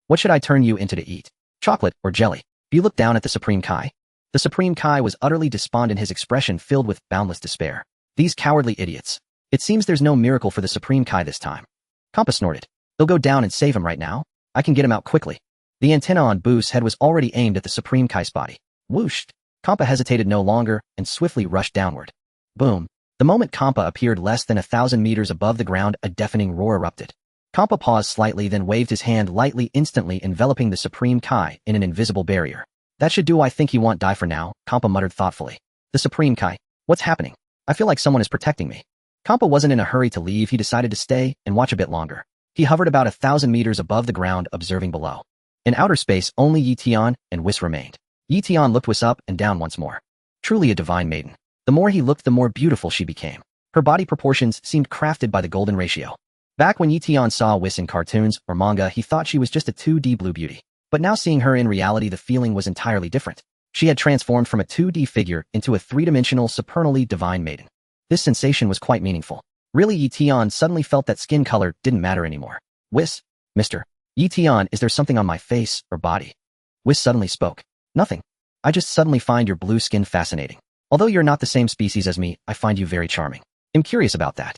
What should I turn you into to eat? Chocolate or jelly? Buu looked down at the Supreme Kai. The Supreme Kai was utterly despondent, his expression filled with boundless despair. These cowardly idiots. It seems there's no miracle for the Supreme Kai this time. Kampa snorted. They'll go down and save him right now. I can get him out quickly. The antenna on Buu's head was already aimed at the Supreme Kai's body. Whooshed. Kampa hesitated no longer and swiftly rushed downward. Boom. The moment Kampa appeared less than 1,000 meters above the ground, a deafening roar erupted. Kampa paused slightly, then waved his hand lightly, instantly enveloping the Supreme Kai in an invisible barrier. That should do. I think he won't die for now, Kampa muttered thoughtfully. The Supreme Kai. What's happening? I feel like someone is protecting me. Kampa wasn't in a hurry to leave. He decided to stay and watch a bit longer. He hovered about 1,000 meters above the ground, observing below. In outer space, only Eion and Whis remained. Eion looked Whis up and down once more. Truly a divine maiden. The more he looked, the more beautiful she became. Her body proportions seemed crafted by the golden ratio. Back when Eion saw Whis in cartoons or manga, he thought she was just a 2D blue beauty. But now seeing her in reality, the feeling was entirely different. She had transformed from a 2D figure into a 3-dimensional, supernally divine maiden. This sensation was quite meaningful. Really, Eion suddenly felt that skin color didn't matter anymore. Whis, Mr. Eion, is there something on my face or body? Whis suddenly spoke. Nothing. I just suddenly find your blue skin fascinating. Although you're not the same species as me, I find you very charming. I'm curious about that.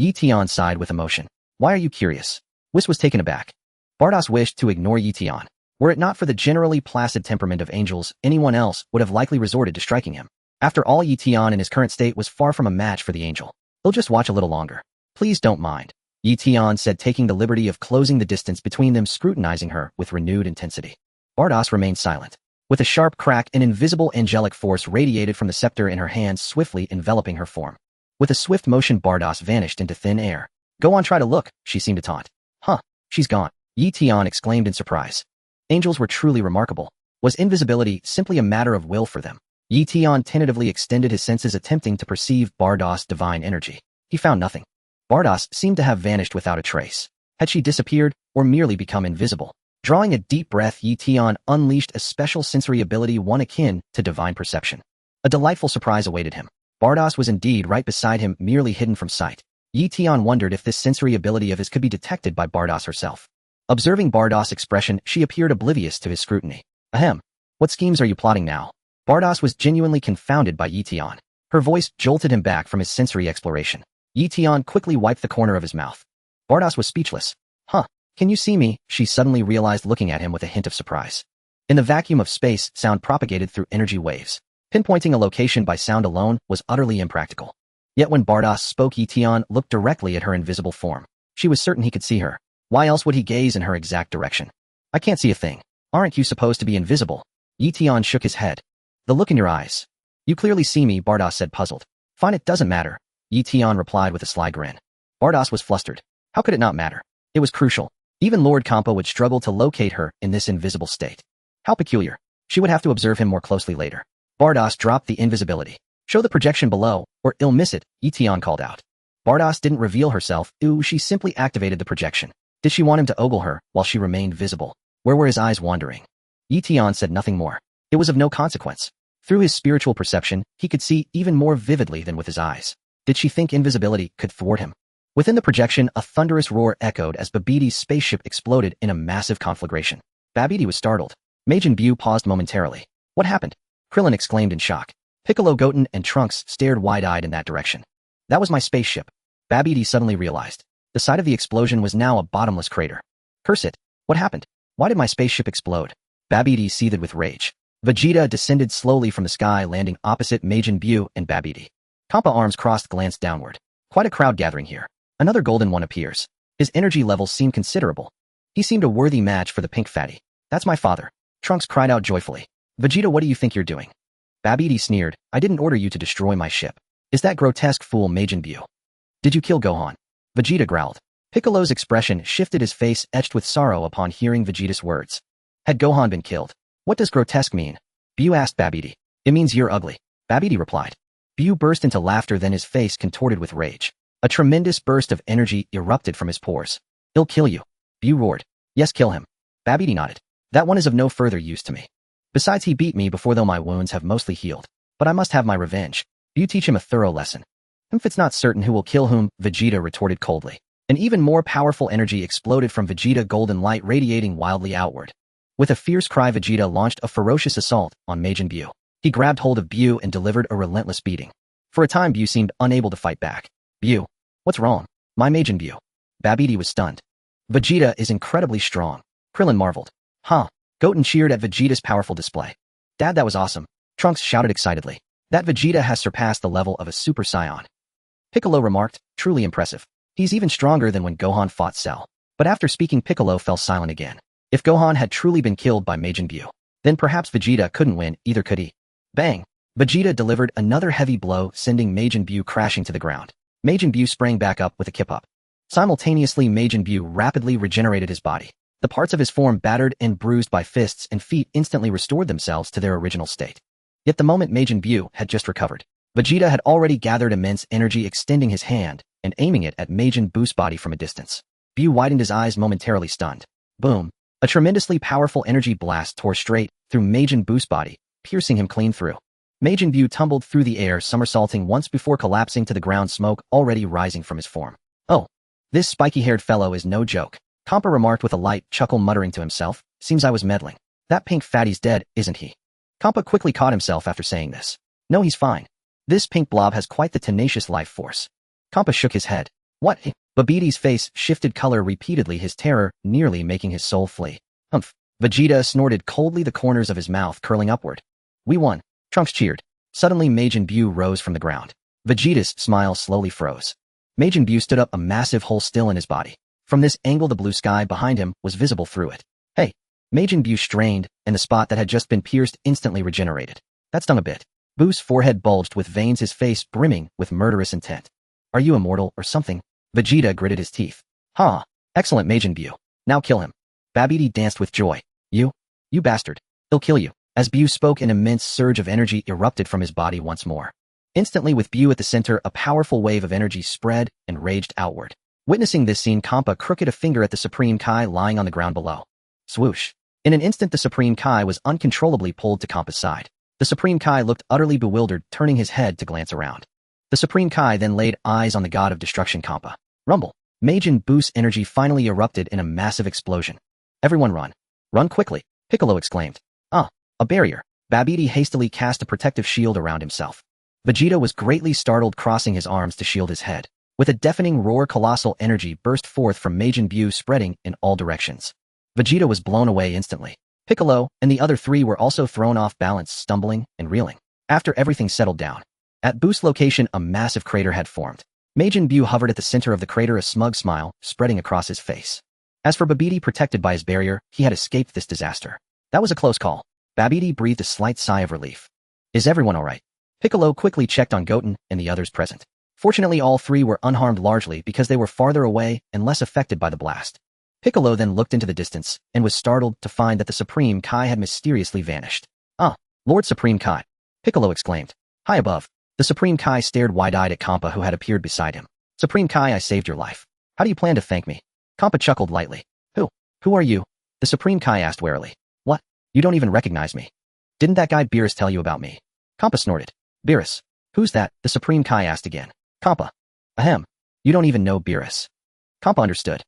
Eion sighed with emotion. Why are you curious? Whis was taken aback. Bardoss wished to ignore Eion. Were it not for the generally placid temperament of angels, anyone else would have likely resorted to striking him. After all, Eion in his current state was far from a match for the angel. He'll just watch a little longer. Please don't mind, Eion said, taking the liberty of closing the distance between them, scrutinizing her with renewed intensity. Bardoss remained silent. With a sharp crack, an invisible angelic force radiated from the scepter in her hands, swiftly enveloping her form. With a swift motion, Bardoss vanished into thin air. Go on, try to look, she seemed to taunt. Huh, she's gone, Eion exclaimed in surprise. Angels were truly remarkable. Was invisibility simply a matter of will for them? Eion tentatively extended his senses, attempting to perceive Bardoss' divine energy. He found nothing. Bardoss seemed to have vanished without a trace. Had she disappeared, or merely become invisible? Drawing a deep breath, Eion unleashed a special sensory ability, one akin to divine perception. A delightful surprise awaited him. Bardoss was indeed right beside him, merely hidden from sight. Eion wondered if this sensory ability of his could be detected by Bardoss herself. Observing Bardoss' expression, she appeared oblivious to his scrutiny. Ahem. What schemes are you plotting now? Bardoss was genuinely confounded by Eion. Her voice jolted him back from his sensory exploration. Eion quickly wiped the corner of his mouth. Bardoss was speechless. Huh. Can you see me? She suddenly realized, looking at him with a hint of surprise. In the vacuum of space, sound propagated through energy waves. Pinpointing a location by sound alone was utterly impractical. Yet when Bardoss spoke, Eion looked directly at her invisible form. She was certain he could see her. Why else would he gaze in her exact direction? I can't see a thing. Aren't you supposed to be invisible? Eion shook his head. The look in your eyes. You clearly see me, Bardoss said, puzzled. Fine, it doesn't matter, Eion replied with a sly grin. Bardoss was flustered. How could it not matter? It was crucial. Even Lord Kampa would struggle to locate her in this invisible state. How peculiar. She would have to observe him more closely later. Bardoss dropped the invisibility. Show the projection below, or I'll miss it, Eion called out. Bardoss didn't reveal herself. She simply activated the projection. Did she want him to ogle her while she remained visible? Where were his eyes wandering? Eion said nothing more. It was of no consequence. Through his spiritual perception, he could see even more vividly than with his eyes. Did she think invisibility could thwart him? Within the projection, a thunderous roar echoed as Babbidi's spaceship exploded in a massive conflagration. Babidi was startled. Majin Buu paused momentarily. What happened? Krillin exclaimed in shock. Piccolo, Goten, and Trunks stared wide-eyed in that direction. That was my spaceship. Babidi suddenly realized. The site of the explosion was now a bottomless crater. Curse it. What happened? Why did my spaceship explode? Babidi seethed with rage. Vegeta descended slowly from the sky, landing opposite Majin Buu and Babidi. Kampa, arms crossed, glanced downward. Quite a crowd gathering here. Another golden one appears. His energy levels seem considerable. He seemed a worthy match for the pink fatty. That's my father. Trunks cried out joyfully. Vegeta, what do you think you're doing? Babidi sneered. I didn't order you to destroy my ship. Is that grotesque fool Majin Buu? Did you kill Gohan? Vegeta growled. Piccolo's expression shifted, his face etched with sorrow upon hearing Vegeta's words. Had Gohan been killed? What does grotesque mean? Buu asked Babidi. It means you're ugly. Babidi replied. Buu burst into laughter, then his face contorted with rage. A tremendous burst of energy erupted from his pores. He'll kill you. Buu roared. Yes, kill him. Babidi nodded. That one is of no further use to me. Besides, he beat me before, though my wounds have mostly healed. But I must have my revenge. Buu, teach him a thorough lesson. If it's not certain who will kill whom, Vegeta retorted coldly. An even more powerful energy exploded from Vegeta, golden light radiating wildly outward. With a fierce cry, Vegeta launched a ferocious assault on Majin Buu. He grabbed hold of Buu and delivered a relentless beating. For a time, Buu seemed unable to fight back. Buu, what's wrong? My Majin Buu. Babidi was stunned. Vegeta is incredibly strong. Krillin marveled. Huh. Goten cheered at Vegeta's powerful display. Dad, that was awesome. Trunks shouted excitedly. That Vegeta has surpassed the level of a Super Saiyan. Piccolo remarked, truly impressive. He's even stronger than when Gohan fought Cell. But after speaking, Piccolo fell silent again. If Gohan had truly been killed by Majin Buu, then perhaps Vegeta couldn't win, either could he. Bang! Vegeta delivered another heavy blow, sending Majin Buu crashing to the ground. Majin Buu sprang back up with a kip-up. Simultaneously, Majin Buu rapidly regenerated his body. The parts of his form battered and bruised by fists and feet instantly restored themselves to their original state. Yet the moment Majin Buu had just recovered, Vegeta had already gathered immense energy, extending his hand and aiming it at Majin Buu's body from a distance. Buu widened his eyes, momentarily stunned. Boom! A tremendously powerful energy blast tore straight through Majin Buu's body, piercing him clean through. Majin Buu tumbled through the air, somersaulting once before collapsing to the ground, smoke already rising from his form. Oh, this spiky-haired fellow is no joke. Kampa remarked with a light chuckle, muttering to himself. Seems I was meddling. That pink fatty's dead, isn't he? Kampa quickly caught himself after saying this. No, he's fine. This pink blob has quite the tenacious life force. Kampa shook his head. What? Babbidi's face shifted color repeatedly, his terror nearly making his soul flee. Humph. Vegeta snorted coldly, the corners of his mouth curling upward. We won. Trunks cheered. Suddenly, Majin Buu rose from the ground. Vegeta's smile slowly froze. Majin Buu stood up, a massive hole still in his body. From this angle, the blue sky behind him was visible through it. Hey! Majin Buu strained, and the spot that had just been pierced instantly regenerated. That stung a bit. Buu's forehead bulged with veins, his face brimming with murderous intent. Are you immortal or something? Vegeta gritted his teeth. Ha! Excellent, Majin Buu. Now kill him. Babidi danced with joy. You bastard. He'll kill you. As Buu spoke, an immense surge of energy erupted from his body once more. Instantly, with Buu at the center, a powerful wave of energy spread and raged outward. Witnessing this scene, Kampa crooked a finger at the Supreme Kai lying on the ground below. Swoosh. In an instant, the Supreme Kai was uncontrollably pulled to Kampa's side. The Supreme Kai looked utterly bewildered, turning his head to glance around. The Supreme Kai then laid eyes on the god of destruction, Kampa. Rumble. Majin Buu's energy finally erupted in a massive explosion. Everyone run. Run quickly, Piccolo exclaimed. Ah, a barrier. Babidi hastily cast a protective shield around himself. Vegeta was greatly startled, crossing his arms to shield his head. With a deafening roar, colossal energy burst forth from Majin Buu, spreading in all directions. Vegeta was blown away instantly. Piccolo and the other three were also thrown off balance, stumbling and reeling. After everything settled down, at Buu's location, a massive crater had formed. Majin Buu hovered at the center of the crater, a smug smile spreading across his face. As for Babidi, protected by his barrier, he had escaped this disaster. That was a close call. Babidi breathed a slight sigh of relief. Is everyone all right? Piccolo quickly checked on Goten and the others present. Fortunately, all three were unharmed, largely because they were farther away and less affected by the blast. Piccolo then looked into the distance and was startled to find that the Supreme Kai had mysteriously vanished. Ah, Lord Supreme Kai! Piccolo exclaimed. High above, the Supreme Kai stared wide-eyed at Kampa, who had appeared beside him. Supreme Kai, I saved your life. How do you plan to thank me? Kampa chuckled lightly. Who are you? The Supreme Kai asked warily. What? You don't even recognize me. Didn't that guy Beerus tell you about me? Kampa snorted. Beerus? Who's that? The Supreme Kai asked again. Kampa. Ahem. You don't even know Beerus. Kappa understood.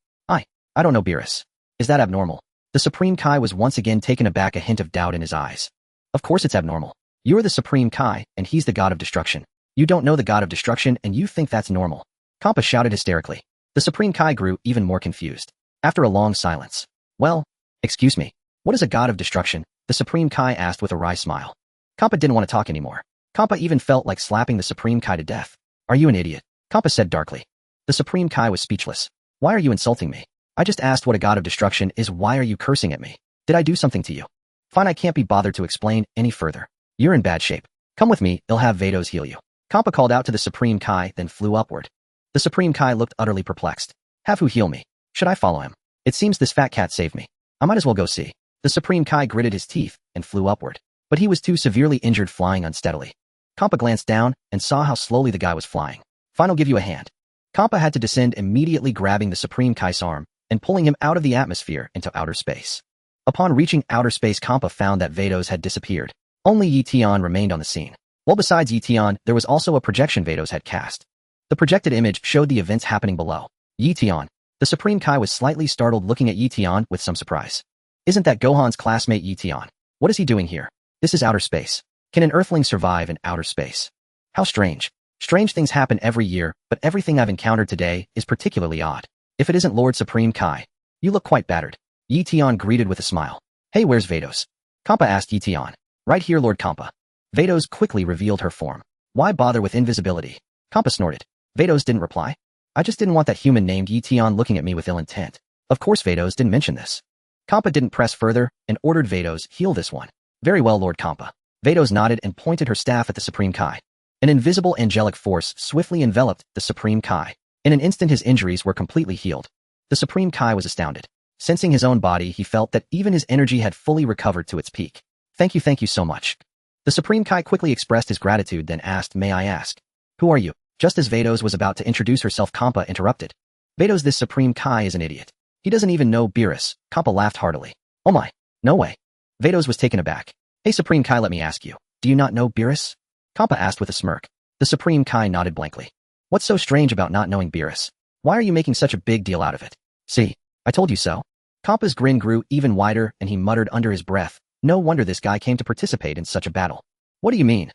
I don't know Beerus. Is that abnormal? The Supreme Kai was once again taken aback, a hint of doubt in his eyes. Of course it's abnormal. You're the Supreme Kai, and he's the god of destruction. You don't know the god of destruction, and you think that's normal. Kappa shouted hysterically. The Supreme Kai grew even more confused. After a long silence. Well, excuse me. What is a god of destruction? The Supreme Kai asked with a wry smile. Kappa didn't want to talk anymore. Kappa even felt like slapping the Supreme Kai to death. Are you an idiot? Kappa said darkly. The Supreme Kai was speechless. Why are you insulting me? I just asked what a god of destruction is. Why are you cursing at me? Did I do something to you? Fine, I can't be bothered to explain any further. You're in bad shape. Come with me, I'll have Vados heal you. Kappa called out to the Supreme Kai, then flew upward. The Supreme Kai looked utterly perplexed. Have who heal me? Should I follow him? It seems this fat cat saved me. I might as well go see. The Supreme Kai gritted his teeth and flew upward. But he was too severely injured, flying unsteadily. Kappa glanced down and saw how slowly the guy was flying. Fine, I'll give you a hand. Kappa had to descend, immediately grabbing the Supreme Kai's arm and pulling him out of the atmosphere into outer space. Upon reaching outer space, Kappa found that Vados had disappeared. Only Eion remained on the scene. Well, besides Eion, there was also a projection Vados had cast. The projected image showed the events happening below. Eion. The Supreme Kai was slightly startled, looking at Eion with some surprise. Isn't that Gohan's classmate Eion? What is he doing here? This is outer space. Can an Earthling survive in outer space? How strange. Strange things happen every year, but everything I've encountered today is particularly odd. If it isn't Lord Supreme Kai. You look quite battered. Eion greeted with a smile. Hey, where's Vados? Kappa asked Eion. Right here, Lord Kappa. Vados quickly revealed her form. Why bother with invisibility? Kappa snorted. Vados didn't reply. I just didn't want that human named Eion looking at me with ill intent. Of course Vados didn't mention this. Kappa didn't press further and ordered Vados, heal this one. Very well, Lord Kappa. Vados nodded and pointed her staff at the Supreme Kai. An invisible angelic force swiftly enveloped the Supreme Kai. In an instant his injuries were completely healed. The Supreme Kai was astounded. Sensing his own body, he felt that even his energy had fully recovered to its peak. Thank you so much. The Supreme Kai quickly expressed his gratitude, then asked, may I ask? Who are you? Just as Vados was about to introduce herself, Kappa interrupted. Vados, this Supreme Kai is an idiot. He doesn't even know Beerus. Kappa laughed heartily. Oh my, no way. Vados was taken aback. Hey Supreme Kai, let me ask you. Do you not know Beerus? Kappa asked with a smirk. The Supreme Kai nodded blankly. What's so strange about not knowing Beerus? Why are you making such a big deal out of it? See, I told you so. Kappa's grin grew even wider and he muttered under his breath. No wonder this guy came to participate in such a battle. What do you mean?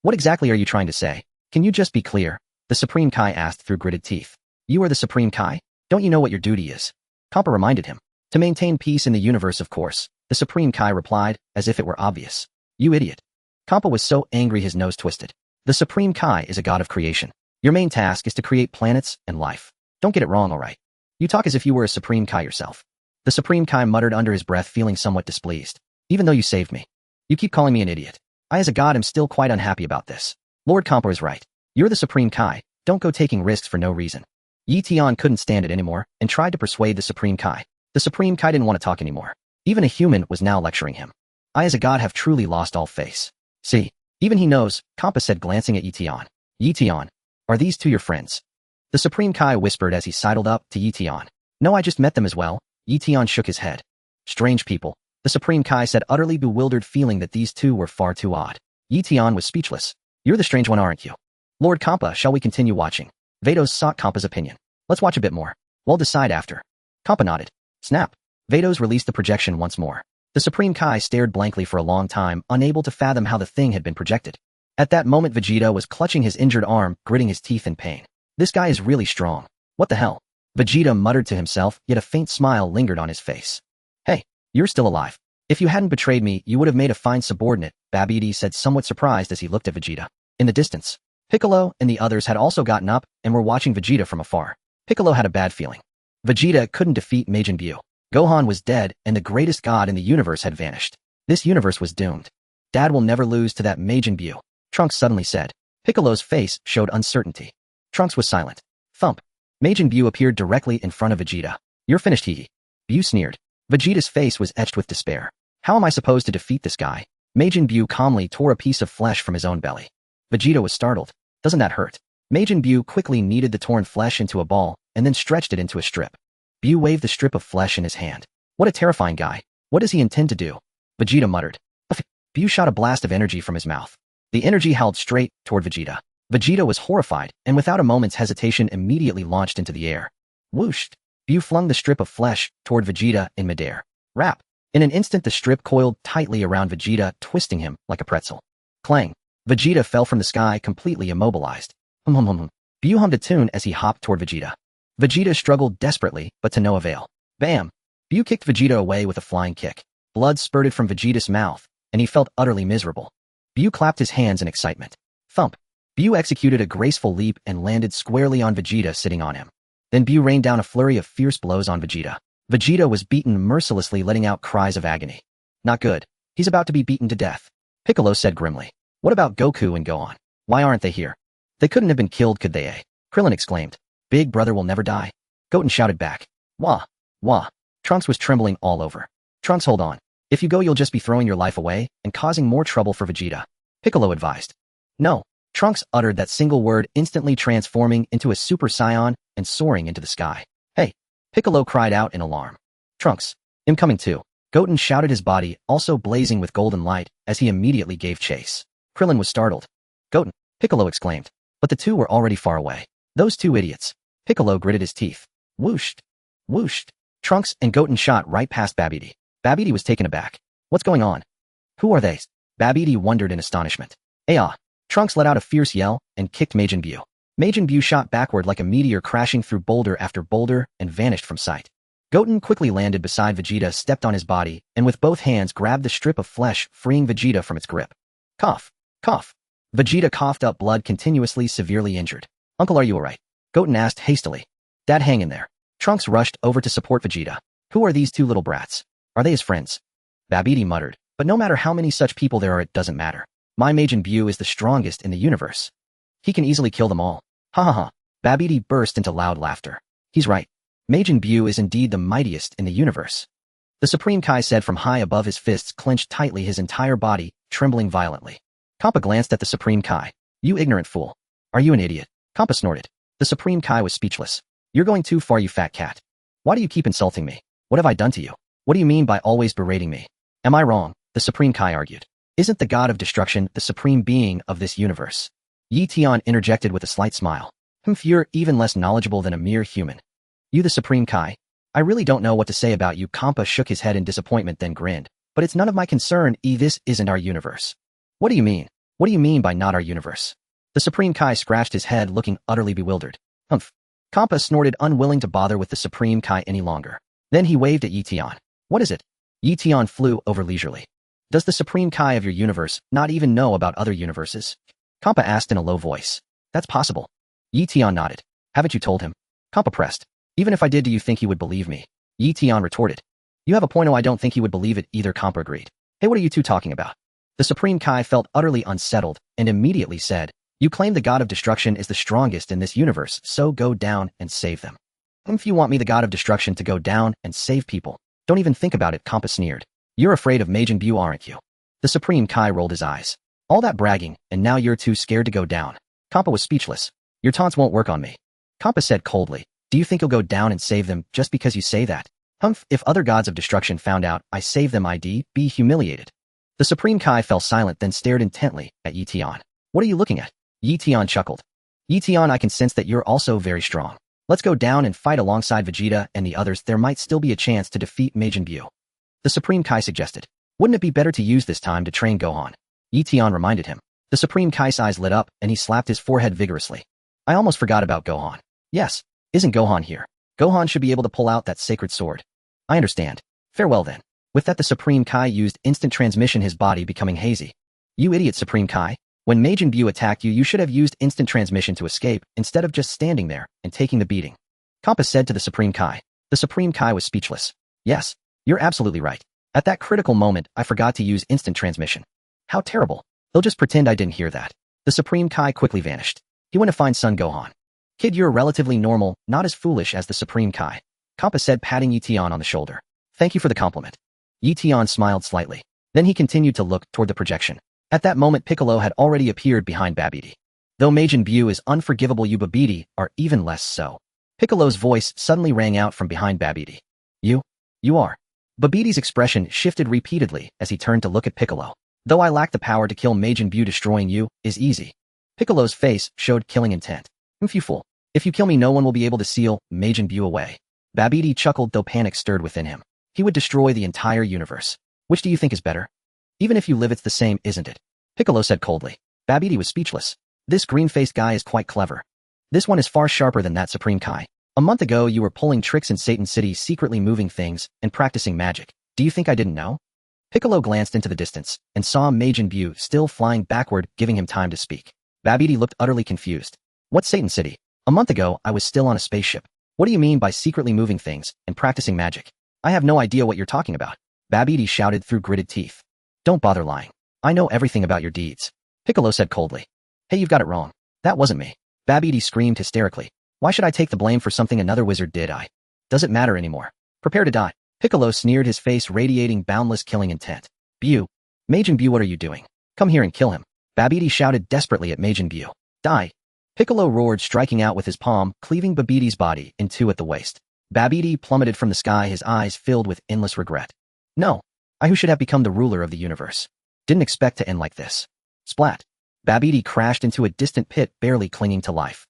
What exactly are you trying to say? Can you just be clear? The Supreme Kai asked through gritted teeth. You are the Supreme Kai? Don't you know what your duty is? Kappa reminded him. To maintain peace in the universe, of course. The Supreme Kai replied, as if it were obvious. You idiot. Kappa was so angry his nose twisted. The Supreme Kai is a god of creation. Your main task is to create planets and life. Don't get it wrong, alright? You talk as if you were a Supreme Kai yourself. The Supreme Kai muttered under his breath, feeling somewhat displeased. Even though you saved me. You keep calling me an idiot. I as a god am still quite unhappy about this. Lord Kappa is right. You're the Supreme Kai. Don't go taking risks for no reason. Eion couldn't stand it anymore and tried to persuade the Supreme Kai. The Supreme Kai didn't want to talk anymore. Even a human was now lecturing him. I as a god have truly lost all face. See, even he knows, Kappa said, glancing at Eion. Eion, are these two your friends? The Supreme Kai whispered as he sidled up to Eion. No, I just met them as well. Eion shook his head. Strange people. The Supreme Kai said, utterly bewildered, feeling that these two were far too odd. Eion was speechless. You're the strange one, aren't you? Lord Kappa, shall we continue watching? Vados sought Kappa's opinion. Let's watch a bit more. We'll decide after. Kappa nodded. Snap. Vados released the projection once more. The Supreme Kai stared blankly for a long time, unable to fathom how the thing had been projected. At that moment Vegeta was clutching his injured arm, gritting his teeth in pain. This guy is really strong. What the hell? Vegeta muttered to himself, yet a faint smile lingered on his face. Hey, you're still alive. If you hadn't betrayed me, you would have made a fine subordinate, Babidi said, somewhat surprised as he looked at Vegeta. In the distance, Piccolo and the others had also gotten up and were watching Vegeta from afar. Piccolo had a bad feeling. Vegeta couldn't defeat Majin Buu. Gohan was dead and the greatest god in the universe had vanished. This universe was doomed. Dad will never lose to that Majin Buu, Trunks suddenly said. Piccolo's face showed uncertainty. Trunks was silent. Thump. Majin Buu appeared directly in front of Vegeta. You're finished, hee. Buu sneered. Vegeta's face was etched with despair. How am I supposed to defeat this guy? Majin Buu calmly tore a piece of flesh from his own belly. Vegeta was startled. Doesn't that hurt? Majin Buu quickly kneaded the torn flesh into a ball and then stretched it into a strip. Buu waved the strip of flesh in his hand. What a terrifying guy. What does he intend to do? Vegeta muttered. Buu shot a blast of energy from his mouth. The energy howled straight toward Vegeta. Vegeta was horrified, and without a moment's hesitation immediately launched into the air. Whoosh! Buu flung the strip of flesh toward Vegeta in midair. Rap! In an instant the strip coiled tightly around Vegeta, twisting him like a pretzel. Clang! Vegeta fell from the sky, completely immobilized. Buu hummed a tune as he hopped toward Vegeta. Vegeta struggled desperately, but to no avail. Bam! Buu kicked Vegeta away with a flying kick. Blood spurted from Vegeta's mouth, and he felt utterly miserable. Buu clapped his hands in excitement. Thump! Buu executed a graceful leap and landed squarely on Vegeta, sitting on him. Then Buu rained down a flurry of fierce blows on Vegeta. Vegeta was beaten mercilessly, letting out cries of agony. Not good. He's about to be beaten to death. Piccolo said grimly. What about Goku and Gohan? Why aren't they here? They couldn't have been killed, could they, eh? Krillin exclaimed. Big brother will never die. Goten shouted back. Wah! Wah! Trunks was trembling all over. Trunks, hold on. If you go, you'll just be throwing your life away and causing more trouble for Vegeta. Piccolo advised. No. Trunks uttered that single word, instantly transforming into a Super Saiyan and soaring into the sky. Hey! Piccolo cried out in alarm. Trunks, I'm coming too. Goten shouted, his body also blazing with golden light as he immediately gave chase. Krillin was startled. Goten! Piccolo exclaimed. But the two were already far away. Those two idiots. Piccolo gritted his teeth. Whooshed! Whooshed! Trunks and Goten shot right past Babidi. Babidi was taken aback. What's going on? Who are they? Babidi wondered in astonishment. Ah! Trunks let out a fierce yell and kicked Majin Buu. Majin Buu shot backward like a meteor, crashing through boulder after boulder and vanished from sight. Goten quickly landed beside Vegeta, stepped on his body, and with both hands grabbed the strip of flesh, freeing Vegeta from its grip. Cough! Cough! Vegeta coughed up blood continuously, severely injured. Uncle, are you alright? Goten asked hastily. Dad, hang in there. Trunks rushed over to support Vegeta. Who are these two little brats? Are they his friends? Babidi muttered. But no matter how many such people there are, it doesn't matter. My Majin Buu is the strongest in the universe. He can easily kill them all. Ha ha ha. Babidi burst into loud laughter. He's right. Majin Buu is indeed the mightiest in the universe. The Supreme Kai said from high above, his fists clenched tightly, his entire body trembling violently. Kappa glanced at the Supreme Kai. You ignorant fool. Are you an idiot? Kappa snorted. The Supreme Kai was speechless. You're going too far, you fat cat. Why do you keep insulting me? What have I done to you? What do you mean by always berating me? Am I wrong? The Supreme Kai argued. Isn't the god of destruction the supreme being of this universe? Yi Tian interjected with a slight smile. You're even less knowledgeable than a mere human. You the Supreme Kai? I really don't know what to say about you. Kampa shook his head in disappointment, then grinned. But it's none of my concern. This isn't our universe. What do you mean? What do you mean by not our universe? The Supreme Kai scratched his head, looking utterly bewildered. Humph. Kampa snorted, unwilling to bother with the Supreme Kai any longer. Then he waved at Yi Tian. What is it? Yi Tian flew over leisurely. Does the Supreme Kai of your universe not even know about other universes? Kampa asked in a low voice. That's possible. Yi Tian nodded. Haven't you told him? Kampa pressed. Even if I did, do you think he would believe me? Yi Tian retorted. You have a point. Oh, I don't think he would believe it either, Kampa agreed. Hey, what are you two talking about? The Supreme Kai felt utterly unsettled and immediately said, You claim the god of destruction is the strongest in this universe, so go down and save them. If you want me, the god of destruction, to go down and save people, don't even think about it, Kampa sneered. You're afraid of Majin Buu, aren't you? The Supreme Kai rolled his eyes. All that bragging, and now you're too scared to go down. Kampa was speechless. Your taunts won't work on me. Kampa said coldly. Do you think you'll go down and save them just because you say that? Humph, if other gods of destruction found out I saved them, I'd be humiliated. The Supreme Kai fell silent, then stared intently at Yi Tian. What are you looking at? Yi Tian chuckled. Yi Tian, I can sense that you're also very strong. Let's go down and fight alongside Vegeta and the others. There might still be a chance to defeat Majin Buu. The Supreme Kai suggested. Wouldn't it be better to use this time to train Gohan? Yi Tian reminded him. The Supreme Kai's eyes lit up and he slapped his forehead vigorously. I almost forgot about Gohan. Yes, isn't Gohan here? Gohan should be able to pull out that sacred sword. I understand. Farewell then. With that, the Supreme Kai used instant transmission, his body becoming hazy. You idiot, Supreme Kai. When Majin Buu attacked you, you should have used instant transmission to escape instead of just standing there and taking the beating. Kampa said to the Supreme Kai. The Supreme Kai was speechless. Yes, you're absolutely right. At that critical moment, I forgot to use instant transmission. How terrible. They'll just pretend I didn't hear that. The Supreme Kai quickly vanished. He went to find son Gohan. Kid, you're relatively normal, not as foolish as the Supreme Kai. Kampa said, patting Yi Tian on the shoulder. Thank you for the compliment. Yi Tian smiled slightly. Then he continued to look toward the projection. At that moment, Piccolo had already appeared behind Babidi. Though Majin Buu is unforgivable, you Babidi are even less so. Piccolo's voice suddenly rang out from behind Babidi. You are. Babidi's expression shifted repeatedly as he turned to look at Piccolo. Though I lack the power to kill Majin Buu, destroying you is easy. Piccolo's face showed killing intent. You fool. If you kill me, no one will be able to seal Majin Buu away. Babidi chuckled, though panic stirred within him. He would destroy the entire universe. Which do you think is better? Even if you live, it's the same, isn't it? Piccolo said coldly. Babidi was speechless. This green-faced guy is quite clever. This one is far sharper than that Supreme Kai. A month ago, you were pulling tricks in Satan City, secretly moving things and practicing magic. Do you think I didn't know? Piccolo glanced into the distance and saw Majin Buu still flying backward, giving him time to speak. Babidi looked utterly confused. What's Satan City? A month ago, I was still on a spaceship. What do you mean by secretly moving things and practicing magic? I have no idea what you're talking about. Babidi shouted through gritted teeth. Don't bother lying. I know everything about your deeds. Piccolo said coldly. Hey, you've got it wrong. That wasn't me. Babidi screamed hysterically. Why should I take the blame for something another wizard did? Does it matter anymore? Prepare to die. Piccolo sneered, his face radiating boundless killing intent. Buu. Majin Buu, what are you doing? Come here and kill him. Babidi shouted desperately at Majin Buu. Die. Piccolo roared, striking out with his palm, cleaving Babidi's body in two at the waist. Babidi plummeted from the sky, his eyes filled with endless regret. No. I who should have become the ruler of the universe. Didn't expect to end like this. Splat. Babidi crashed into a distant pit, barely clinging to life.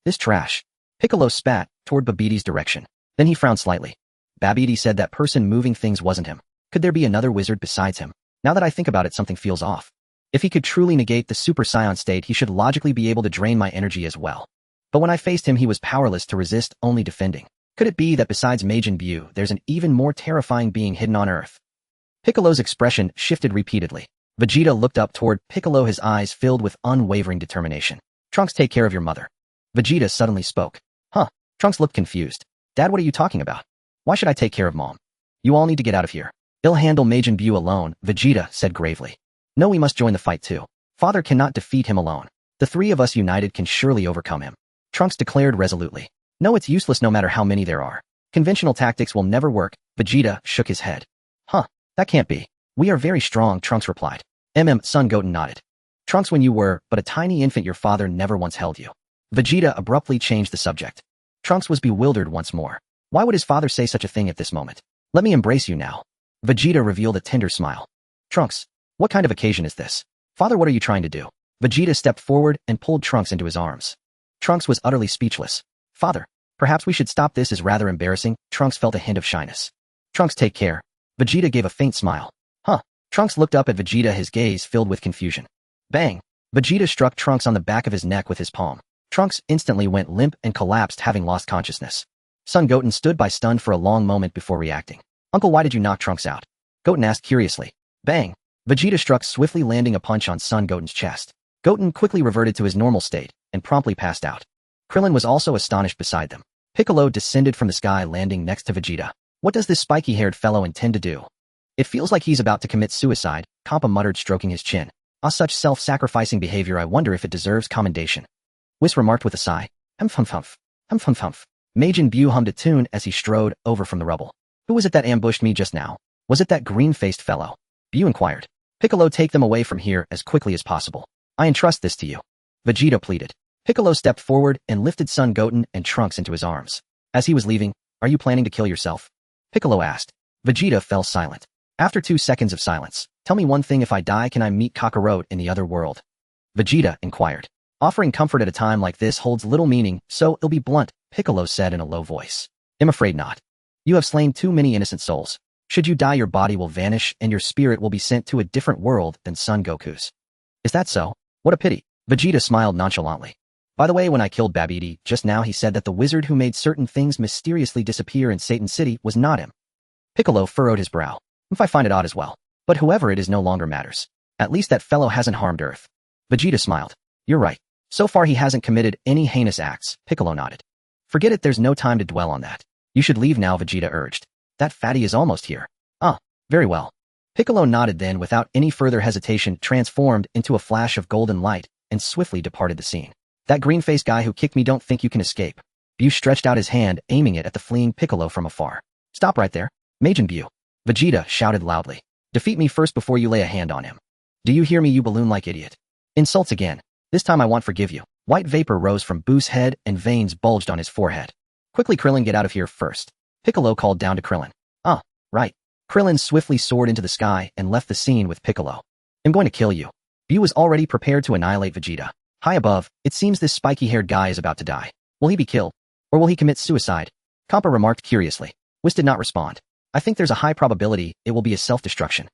This trash. Piccolo spat toward Babidi's direction. Then he frowned slightly. Babidi said that person moving things wasn't him. Could there be another wizard besides him? Now that I think about it, something feels off. If he could truly negate the Super Saiyan state, he should logically be able to drain my energy as well. But when I faced him, he was powerless to resist, only defending. Could it be that besides Majin Buu, there's an even more terrifying being hidden on Earth? Piccolo's expression shifted repeatedly. Vegeta looked up toward Piccolo, his eyes filled with unwavering determination. Trunks, take care of your mother. Vegeta suddenly spoke. Trunks looked confused. Dad, what are you talking about? Why should I take care of Mom? You all need to get out of here. He'll handle Majin Buu alone, Vegeta said gravely. No, we must join the fight too. Father cannot defeat him alone. The three of us united can surely overcome him. Trunks declared resolutely. No, it's useless no matter how many there are. Conventional tactics will never work. Vegeta shook his head. That can't be. We are very strong, Trunks replied. Son Goten nodded. Trunks, when you were but a tiny infant, your father never once held you. Vegeta abruptly changed the subject. Trunks was bewildered once more. Why would his father say such a thing at this moment? Let me embrace you now. Vegeta revealed a tender smile. Trunks, what kind of occasion is this? Father, what are you trying to do? Vegeta stepped forward and pulled Trunks into his arms. Trunks was utterly speechless. Father, perhaps we should stop, this is rather embarrassing. Trunks felt a hint of shyness. Trunks, take care. Vegeta gave a faint smile. Trunks looked up at Vegeta, his gaze filled with confusion. Bang! Vegeta struck Trunks on the back of his neck with his palm. Trunks instantly went limp and collapsed, having lost consciousness. Son Goten stood by, stunned for a long moment before reacting. Uncle, why did you knock Trunks out? Goten asked curiously. Bang! Vegeta struck swiftly, landing a punch on Son Goten's chest. Goten quickly reverted to his normal state and promptly passed out. Krillin was also astonished beside them. Piccolo descended from the sky, landing next to Vegeta. What does this spiky-haired fellow intend to do? It feels like he's about to commit suicide, Kappa muttered, stroking his chin. Such self-sacrificing behavior, I wonder if it deserves commendation. Whis remarked with a sigh. Humph. Majin Buu hummed a tune as he strode over from the rubble. Who was it that ambushed me just now? Was it that green-faced fellow? Buu inquired. Piccolo, take them away from here as quickly as possible. I entrust this to you. Vegeta pleaded. Piccolo stepped forward and lifted Son Goten and Trunks into his arms. As he was leaving, are you planning to kill yourself? Piccolo asked. Vegeta fell silent. After 2 seconds of silence, tell me one thing, if I die, can I meet Kakarot in the other world? Vegeta inquired. Offering comfort at a time like this holds little meaning, so it'll be blunt, Piccolo said in a low voice. I'm afraid not. You have slain too many innocent souls. Should you die, your body will vanish and your spirit will be sent to a different world than Son Goku's. Is that so? What a pity. Vegeta smiled nonchalantly. By the way, when I killed Babidi just now, he said that the wizard who made certain things mysteriously disappear in Satan City was not him. Piccolo furrowed his brow. If I find it odd as well. But whoever it is no longer matters. At least that fellow hasn't harmed Earth. Vegeta smiled. You're right. So far he hasn't committed any heinous acts, Piccolo nodded. Forget it, there's no time to dwell on that. You should leave now, Vegeta urged. That fatty is almost here. Very well. Piccolo nodded, then without any further hesitation transformed into a flash of golden light and swiftly departed the scene. That green-faced guy who kicked me, don't think you can escape. Buu stretched out his hand, aiming it at the fleeing Piccolo from afar. Stop right there. Majin Buu. Vegeta shouted loudly. Defeat me first before you lay a hand on him. Do you hear me, you balloon-like idiot? Insults again. This time I won't forgive you. White vapor rose from Buu's head and veins bulged on his forehead. Quickly, Krillin, get out of here first. Piccolo called down to Krillin. Right. Krillin swiftly soared into the sky and left the scene with Piccolo. I'm going to kill you. Buu was already prepared to annihilate Vegeta. High above, it seems this spiky-haired guy is about to die. Will he be killed? Or will he commit suicide? Kappa remarked curiously. Whis did not respond. I think there's a high probability it will be a self-destruction.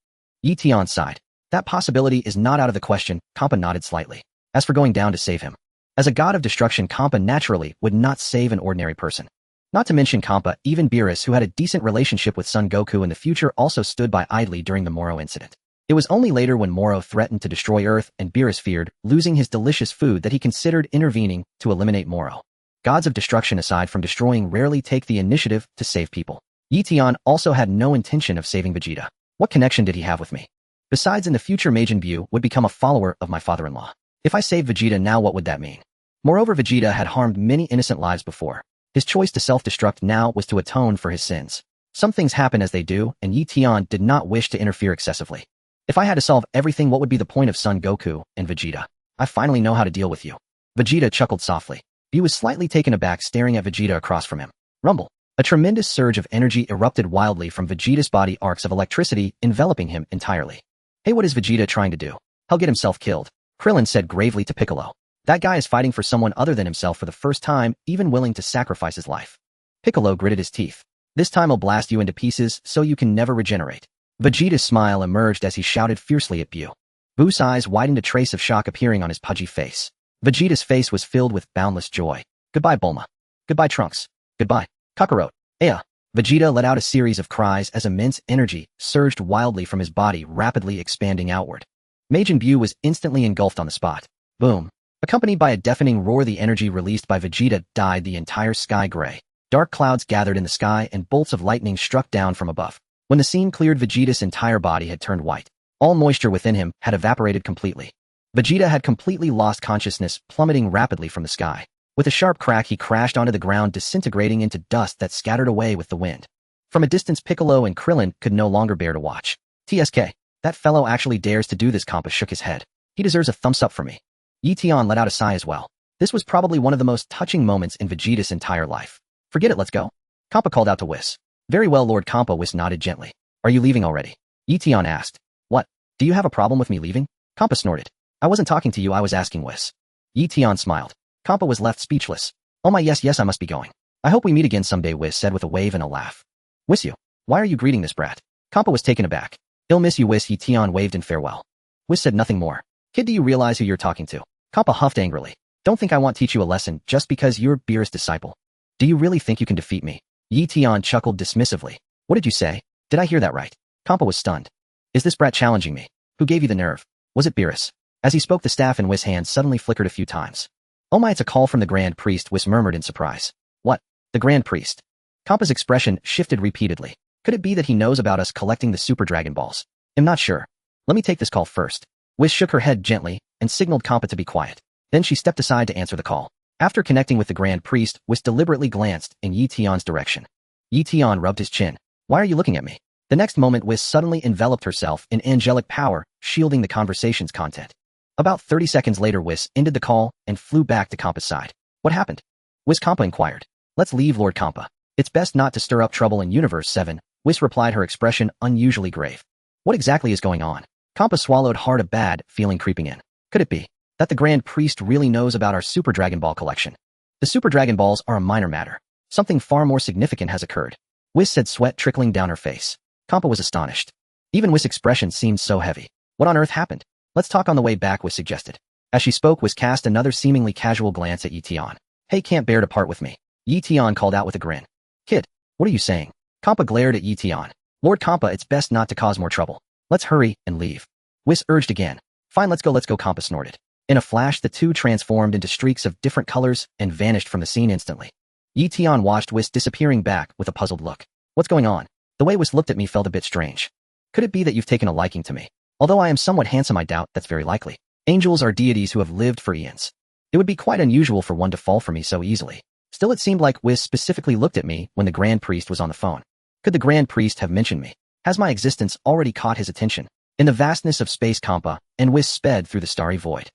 Eion sighed. That possibility is not out of the question. Kappa nodded slightly. As for going down to save him. As a god of destruction, Kappa naturally would not save an ordinary person. Not to mention Kappa, even Beerus, who had a decent relationship with Son Goku in the future, also stood by idly during the Moro incident. It was only later when Moro threatened to destroy Earth and Beerus feared losing his delicious food that he considered intervening to eliminate Moro. Gods of destruction aside from destroying rarely take the initiative to save people. Eion also had no intention of saving Vegeta. What connection did he have with me? Besides, in the future Majin Buu would become a follower of my father-in-law. If I saved Vegeta now, what would that mean? Moreover, Vegeta had harmed many innocent lives before. His choice to self-destruct now was to atone for his sins. Some things happen as they do, and Eion did not wish to interfere excessively. If I had to solve everything, what would be the point of Son Goku and Vegeta? I finally know how to deal with you. Vegeta chuckled softly. Buu was slightly taken aback, staring at Vegeta across from him. Rumble. A tremendous surge of energy erupted wildly from Vegeta's body, arcs of electricity enveloping him entirely. Hey, what is Vegeta trying to do? He'll get himself killed. Krillin said gravely to Piccolo. That guy is fighting for someone other than himself for the first time, even willing to sacrifice his life. Piccolo gritted his teeth. This time I'll blast you into pieces so you can never regenerate. Vegeta's smile emerged as he shouted fiercely at Buu. Buu's eyes widened, a trace of shock appearing on his pudgy face. Vegeta's face was filled with boundless joy. Goodbye, Bulma. Goodbye, Trunks. Goodbye, Kakarot. Ea. Vegeta let out a series of cries as immense energy surged wildly from his body, rapidly expanding outward. Majin Buu was instantly engulfed on the spot. Boom. Accompanied by a deafening roar, the energy released by Vegeta dyed the entire sky gray. Dark clouds gathered in the sky and bolts of lightning struck down from above. When the scene cleared, Vegeta's entire body had turned white. All moisture within him had evaporated completely. Vegeta had completely lost consciousness, plummeting rapidly from the sky. With a sharp crack, he crashed onto the ground, disintegrating into dust that scattered away with the wind. From a distance, Piccolo and Krillin could no longer bear to watch. TSK. That fellow actually dares to do this. Kampa shook his head. He deserves a thumbs up from me. Eion let out a sigh as well. This was probably one of the most touching moments in Vegeta's entire life. Forget it, let's go. Kampa called out to Whis. Very well, Lord Kampa. Whis nodded gently. Are you leaving already? Eion asked. What? Do you have a problem with me leaving? Kampa snorted. I wasn't talking to you, I was asking Whis. Eion smiled. Kampa was left speechless. Oh my, yes, I must be going. I hope we meet again someday, Whis said with a wave and a laugh. Whis, you. Why are you greeting this brat? Kampa was taken aback. I'll miss you, Whis. Eion waved in farewell. Whis said nothing more. Kid, do you realize who you're talking to? Kampa huffed angrily. Don't think I won't teach you a lesson just because you're Beerus' disciple. Do you really think you can defeat me? Eion chuckled dismissively. What did you say? Did I hear that right? Kampa was stunned. Is this brat challenging me? Who gave you the nerve? Was it Beerus? As he spoke, the staff in Whis' hand suddenly flickered a few times. Oh my, it's a call from the Grand Priest, Whis murmured in surprise. What? The Grand Priest? Kampa's expression shifted repeatedly. Could it be that he knows about us collecting the Super Dragon Balls? I'm not sure. Let me take this call first. Whis shook her head gently and signaled Kampa to be quiet. Then she stepped aside to answer the call. After connecting with the Grand Priest, Whis deliberately glanced in Eion direction. Eion rubbed his chin. Why are you looking at me? The next moment, Whis suddenly enveloped herself in angelic power, shielding the conversation's content. About 30 seconds later, Whis ended the call and flew back to Kampa's side. What happened? Whis Kampa inquired. Let's leave, Lord Kampa. It's best not to stir up trouble in Universe 7, Whis replied, her expression unusually grave. What exactly is going on? Kampa swallowed hard, a bad feeling creeping in. Could it be that the Grand Priest really knows about our Super Dragon Ball collection? The Super Dragon Balls are a minor matter. Something far more significant has occurred. Whis said, sweat trickling down her face. Kampa was astonished. Even Whis' expression seemed so heavy. What on earth happened? Let's talk on the way back, Whis suggested. As she spoke, Whis cast another seemingly casual glance at Eion. Hey, can't bear to part with me. Eion called out with a grin. Kid, what are you saying? Kampa glared at Eion. Lord Kampa, it's best not to cause more trouble. Let's hurry and leave. Whis urged again. Fine, let's go, Kampa snorted. In a flash, the two transformed into streaks of different colors and vanished from the scene instantly. Eion watched Whis disappearing back with a puzzled look. What's going on? The way Whis looked at me felt a bit strange. Could it be that you've taken a liking to me? Although I am somewhat handsome, I doubt that's very likely. Angels are deities who have lived for eons. It would be quite unusual for one to fall for me so easily. Still, it seemed like Whis specifically looked at me when the Grand Priest was on the phone. Could the Grand Priest have mentioned me? Has my existence already caught his attention? In the vastness of space, Kampa and Whis sped through the starry void.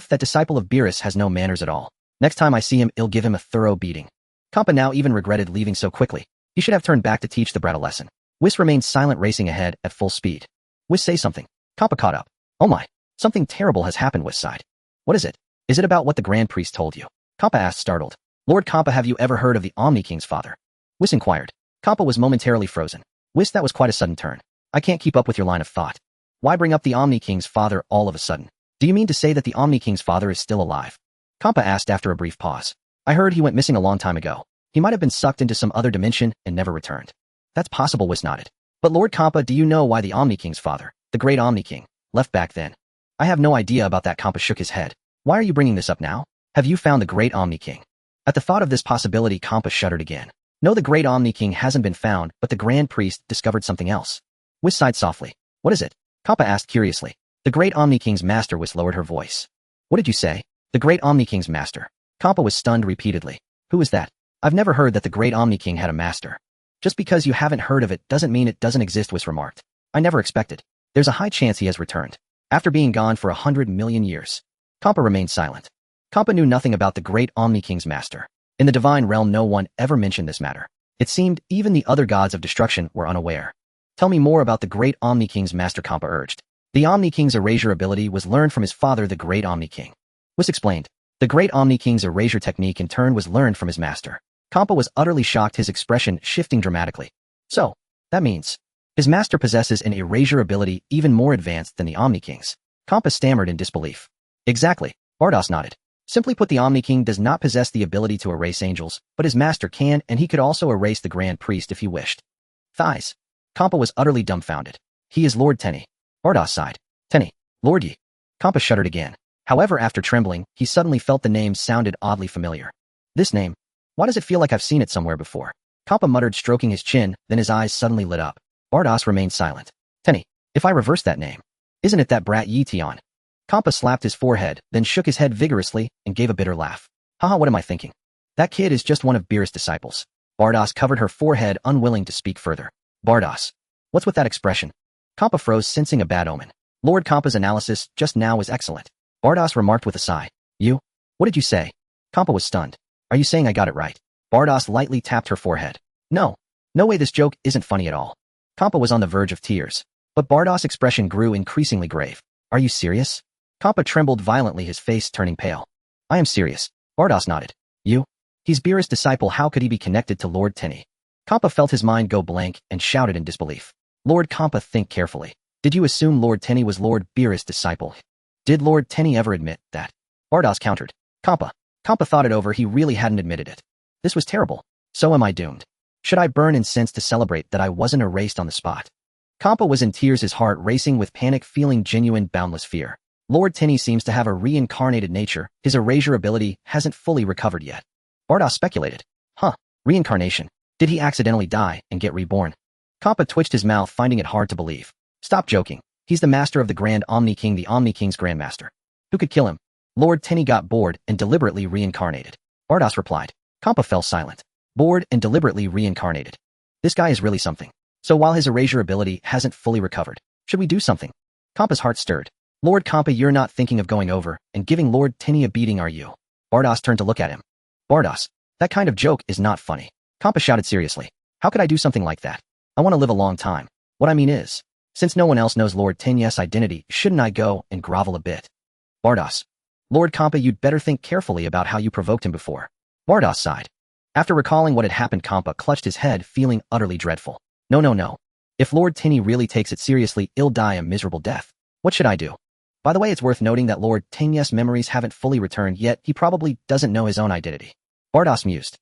That disciple of Beerus has no manners at all. Next time I see him, I'll give him a thorough beating. Kampa now even regretted leaving so quickly. He should have turned back to teach the brat a lesson. Whis remained silent, racing ahead at full speed. Whis, say something. Kampa caught up. Oh my, something terrible has happened, Whis sighed. What is it? Is it about what the Grand Priest told you? Kappa asked, startled. Lord Kappa, have you ever heard of the Omni King's father? Whis inquired. Kappa was momentarily frozen. Whis, that was quite a sudden turn. I can't keep up with your line of thought. Why bring up the Omni King's father all of a sudden? Do you mean to say that the Omni King's father is still alive? Kappa asked after a brief pause. I heard he went missing a long time ago. He might have been sucked into some other dimension and never returned. That's possible, Whis nodded. But Lord Kappa, do you know why the Omni King's father, the great Omni King, left back then? I have no idea about that. Kappa shook his head. Why are you bringing this up now? Have you found the great Omni King? At the thought of this possibility, Kappa shuddered again. No, the great Omni King hasn't been found, but the Grand Priest discovered something else. Whis sighed softly. What is it? Kappa asked curiously. The great Omni King's master. Whis lowered her voice. What did you say? The great Omni King's master. Kappa was stunned repeatedly. Who is that? I've never heard that the great Omni King had a master. Just because you haven't heard of it doesn't mean it doesn't exist, Whis remarked. I never expected. There's a high chance he has returned. After being gone for 100 million years. Kappa remained silent. Kappa knew nothing about the great Omni King's master. In the divine realm, no one ever mentioned this matter. It seemed even the other gods of destruction were unaware. Tell me more about the great Omni King's master, Kappa urged. The Omni King's erasure ability was learned from his father, the great Omni King. Whis explained. The great Omni King's erasure technique in turn was learned from his master. Kappa was utterly shocked, his expression shifting dramatically. So, that means his master possesses an erasure ability even more advanced than the Omni King's. Kappa stammered in disbelief. Exactly. Bardoss nodded. Simply put, the Omni King does not possess the ability to erase angels, but his master can, and he could also erase the Grand Priest if he wished. Thighs. Kappa was utterly dumbfounded. He is Lord Tenny. Bardoss sighed. Tenny. Lord Yi. Kappa shuddered again. However, after trembling, he suddenly felt the name sounded oddly familiar. This name. Why does it feel like I've seen it somewhere before? Kappa muttered, stroking his chin, then his eyes suddenly lit up. Bardoss remained silent. Tenny. If I reverse that name. Isn't it that brat Eion? Kappa slapped his forehead, then shook his head vigorously and gave a bitter laugh. Haha, what am I thinking? That kid is just one of Beerus' disciples. Bardoss covered her forehead, unwilling to speak further. Bardoss. What's with that expression? Kappa froze, sensing a bad omen. Lord Kappa's analysis just now was excellent. Bardoss remarked with a sigh. You? What did you say? Kappa was stunned. Are you saying I got it right? Bardoss lightly tapped her forehead. No. No way, this joke isn't funny at all. Kappa was on the verge of tears. But Bardoss' expression grew increasingly grave. Are you serious? Kappa trembled violently, his face turning pale. I am serious. Bardoss nodded. You? He's Beerus' disciple. How could he be connected to Lord Tenny? Kappa felt his mind go blank and shouted in disbelief. Lord Kappa, think carefully. Did you assume Lord Tenny was Lord Beerus' disciple? Did Lord Tenny ever admit that? Bardoss countered. Kappa thought it over. He really hadn't admitted it. This was terrible. So am I doomed? Should I burn incense to celebrate that I wasn't erased on the spot? Kappa was in tears, his heart racing with panic, feeling genuine, boundless fear. Lord Tenny seems to have a reincarnated nature. His erasure ability hasn't fully recovered yet. Bardoss speculated. Reincarnation. Did he accidentally die and get reborn? Kappa twitched his mouth, finding it hard to believe. Stop joking. He's the master of the Grand Omni King, the Omni King's Grandmaster. Who could kill him? Lord Tenny got bored and deliberately reincarnated. Bardoss replied. Kappa fell silent. Bored and deliberately reincarnated. This guy is really something. So while his erasure ability hasn't fully recovered, should we do something? Kappa's heart stirred. Lord Kappa, you're not thinking of going over and giving Lord Tenny a beating, are you? Bardoss turned to look at him. Bardoss, that kind of joke is not funny. Kappa shouted seriously. How could I do something like that? I want to live a long time. What I mean is, since no one else knows Lord Tenny's identity, shouldn't I go and grovel a bit? Bardoss. Lord Kappa, you'd better think carefully about how you provoked him before. Bardoss sighed. After recalling what had happened, Kappa clutched his head, feeling utterly dreadful. No. If Lord Tenny really takes it seriously, he'll die a miserable death. What should I do? By the way, it's worth noting that Lord Tenny's memories haven't fully returned yet. He probably doesn't know his own identity. Bardoss mused.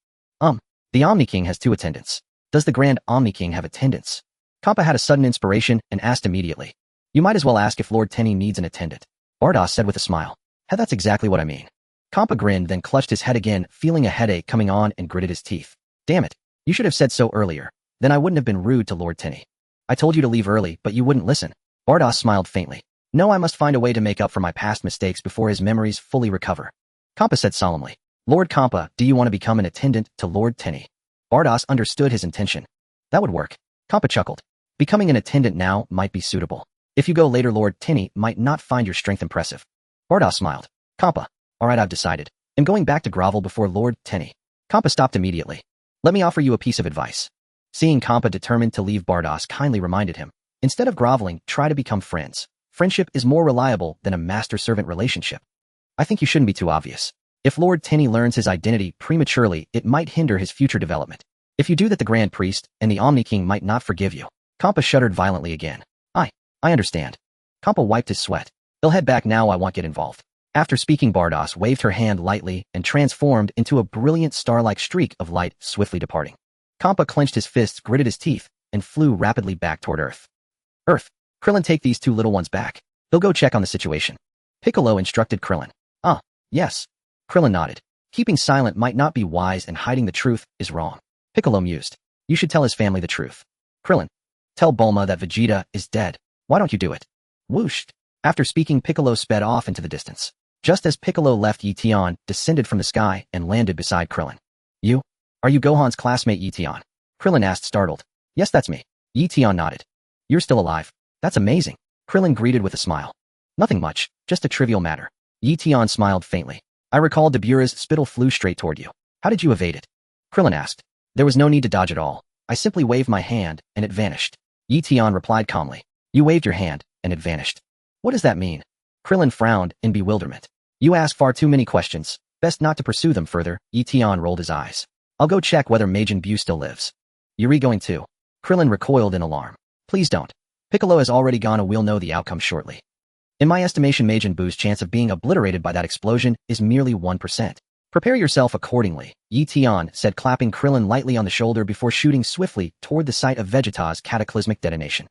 The Omni King has 2 attendants. Does the Grand Omni King have attendants? Kappa had a sudden inspiration and asked immediately. You might as well ask if Lord Tenny needs an attendant. Bardoss said with a smile. Hey, that's exactly what I mean. Kappa grinned, then clutched his head again, feeling a headache coming on, and gritted his teeth. Damn it. You should have said so earlier. Then I wouldn't have been rude to Lord Tenny. I told you to leave early, but you wouldn't listen. Bardoss smiled faintly. No, I must find a way to make up for my past mistakes before his memories fully recover. Kappa said solemnly. Lord Kappa, do you want to become an attendant to Lord Tenny? Bardoss understood his intention. That would work. Kappa chuckled. Becoming an attendant now might be suitable. If you go later, Lord Tenny might not find your strength impressive. Bardoss smiled. Kappa. Alright, I've decided. I'm going back to grovel before Lord Tenny. Kappa stopped immediately. Let me offer you a piece of advice. Seeing Kappa determined to leave, Bardoss kindly reminded him. Instead of groveling, try to become friends. Friendship is more reliable than a master-servant relationship. I think you shouldn't be too obvious. If Lord Tenny learns his identity prematurely, it might hinder his future development. If you do that, the Grand Priest and the Omni King might not forgive you. Kampa shuddered violently again. I understand. Kampa wiped his sweat. They'll head back now, I won't get involved. After speaking, Bardos waved her hand lightly and transformed into a brilliant star-like streak of light, swiftly departing. Kampa clenched his fists, gritted his teeth, and flew rapidly back toward Earth. Krillin, take these two little ones back. They'll go check on the situation. Piccolo instructed Krillin. Yes. Krillin nodded. Keeping silent might not be wise, and hiding the truth is wrong. Piccolo mused. You should tell his family the truth. Krillin. Tell Bulma that Vegeta is dead. Why don't you do it? Whoosh. After speaking, Piccolo sped off into the distance. Just as Piccolo left, Eion descended from the sky and landed beside Krillin. You? Are you Gohan's classmate, Eion? Krillin asked, startled. Yes, that's me. Eion nodded. You're still alive. That's amazing. Krillin greeted with a smile. Nothing much, just a trivial matter. Eion smiled faintly. I recalled Dabura's spittle flew straight toward you. How did you evade it? Krillin asked. There was no need to dodge at all. I simply waved my hand, and it vanished. Eion replied calmly. You waved your hand, and it vanished. What does that mean? Krillin frowned in bewilderment. You ask far too many questions. Best not to pursue them further. Eion rolled his eyes. I'll go check whether Majin Buu still lives. You're going too? Krillin recoiled in alarm. Please don't. Piccolo has already gone, we'll know the outcome shortly. In my estimation, Majin Buu's chance of being obliterated by that explosion is merely 1%. Prepare yourself accordingly, Eion said, clapping Krillin lightly on the shoulder before shooting swiftly toward the site of Vegeta's cataclysmic detonation.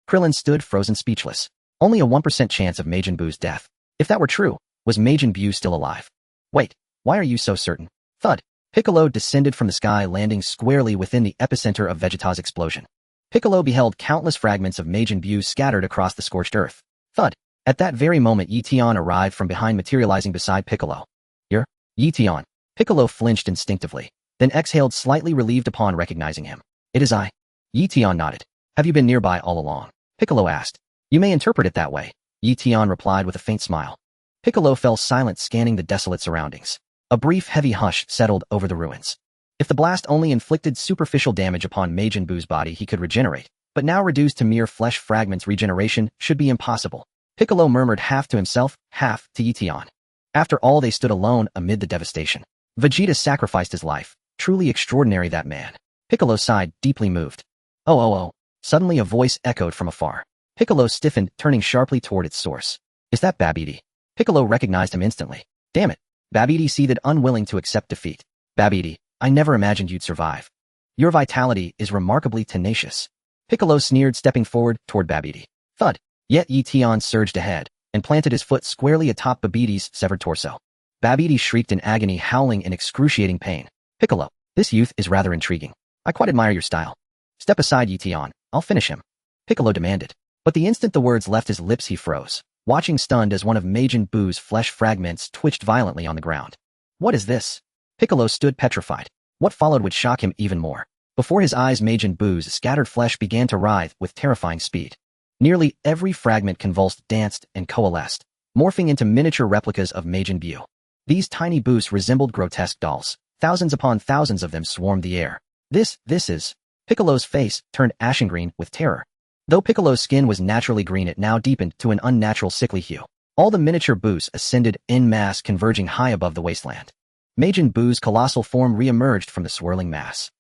Krillin stood frozen, speechless. Only a 1% chance of Majin Buu's death. If that were true, was Majin Buu still alive? Wait, why are you so certain? Thud. Piccolo descended from the sky, landing squarely within the epicenter of Vegeta's explosion. Piccolo beheld countless fragments of Majin Buu scattered across the scorched earth. Thud. At that very moment, Eion arrived from behind, materializing beside Piccolo. You're Eion. Piccolo flinched instinctively, then exhaled, slightly relieved upon recognizing him. It is I. Eion nodded. Have you been nearby all along? Piccolo asked. You may interpret it that way, Eion replied with a faint smile. Piccolo fell silent, scanning the desolate surroundings. A brief, heavy hush settled over the ruins. If the blast only inflicted superficial damage upon Majin Buu's body, he could regenerate, but now reduced to mere flesh fragments, regeneration should be impossible. Piccolo murmured, half to himself, half to Eion. After all, they stood alone amid the devastation. Vegeta sacrificed his life. Truly extraordinary, that man. Piccolo sighed, deeply moved. Oh. Suddenly a voice echoed from afar. Piccolo stiffened, turning sharply toward its source. Is that Babidi? Piccolo recognized him instantly. Damn it. Babidi seethed, unwilling to accept defeat. Babidi, I never imagined you'd survive. Your vitality is remarkably tenacious. Piccolo sneered, stepping forward toward Babidi. Thud. Yet Eion surged ahead and planted his foot squarely atop Babidi's severed torso. Babidi shrieked in agony, howling in excruciating pain. Piccolo, this youth is rather intriguing. I quite admire your style. Step aside, Eion. I'll finish him. Piccolo demanded. But the instant the words left his lips, he froze, watching stunned as one of Majin Buu's flesh fragments twitched violently on the ground. What is this? Piccolo stood petrified. What followed would shock him even more. Before his eyes, Majin Buu's scattered flesh began to writhe with terrifying speed. Nearly every fragment convulsed, danced, and coalesced, morphing into miniature replicas of Majin Buu. These tiny Buus resembled grotesque dolls. Thousands upon thousands of them swarmed the air. This is... Piccolo's face turned ashen green with terror. Though Piccolo's skin was naturally green, it now deepened to an unnatural sickly hue. All the miniature Buus ascended en masse, converging high above the wasteland. Majin Buu's colossal form re-emerged from the swirling mass.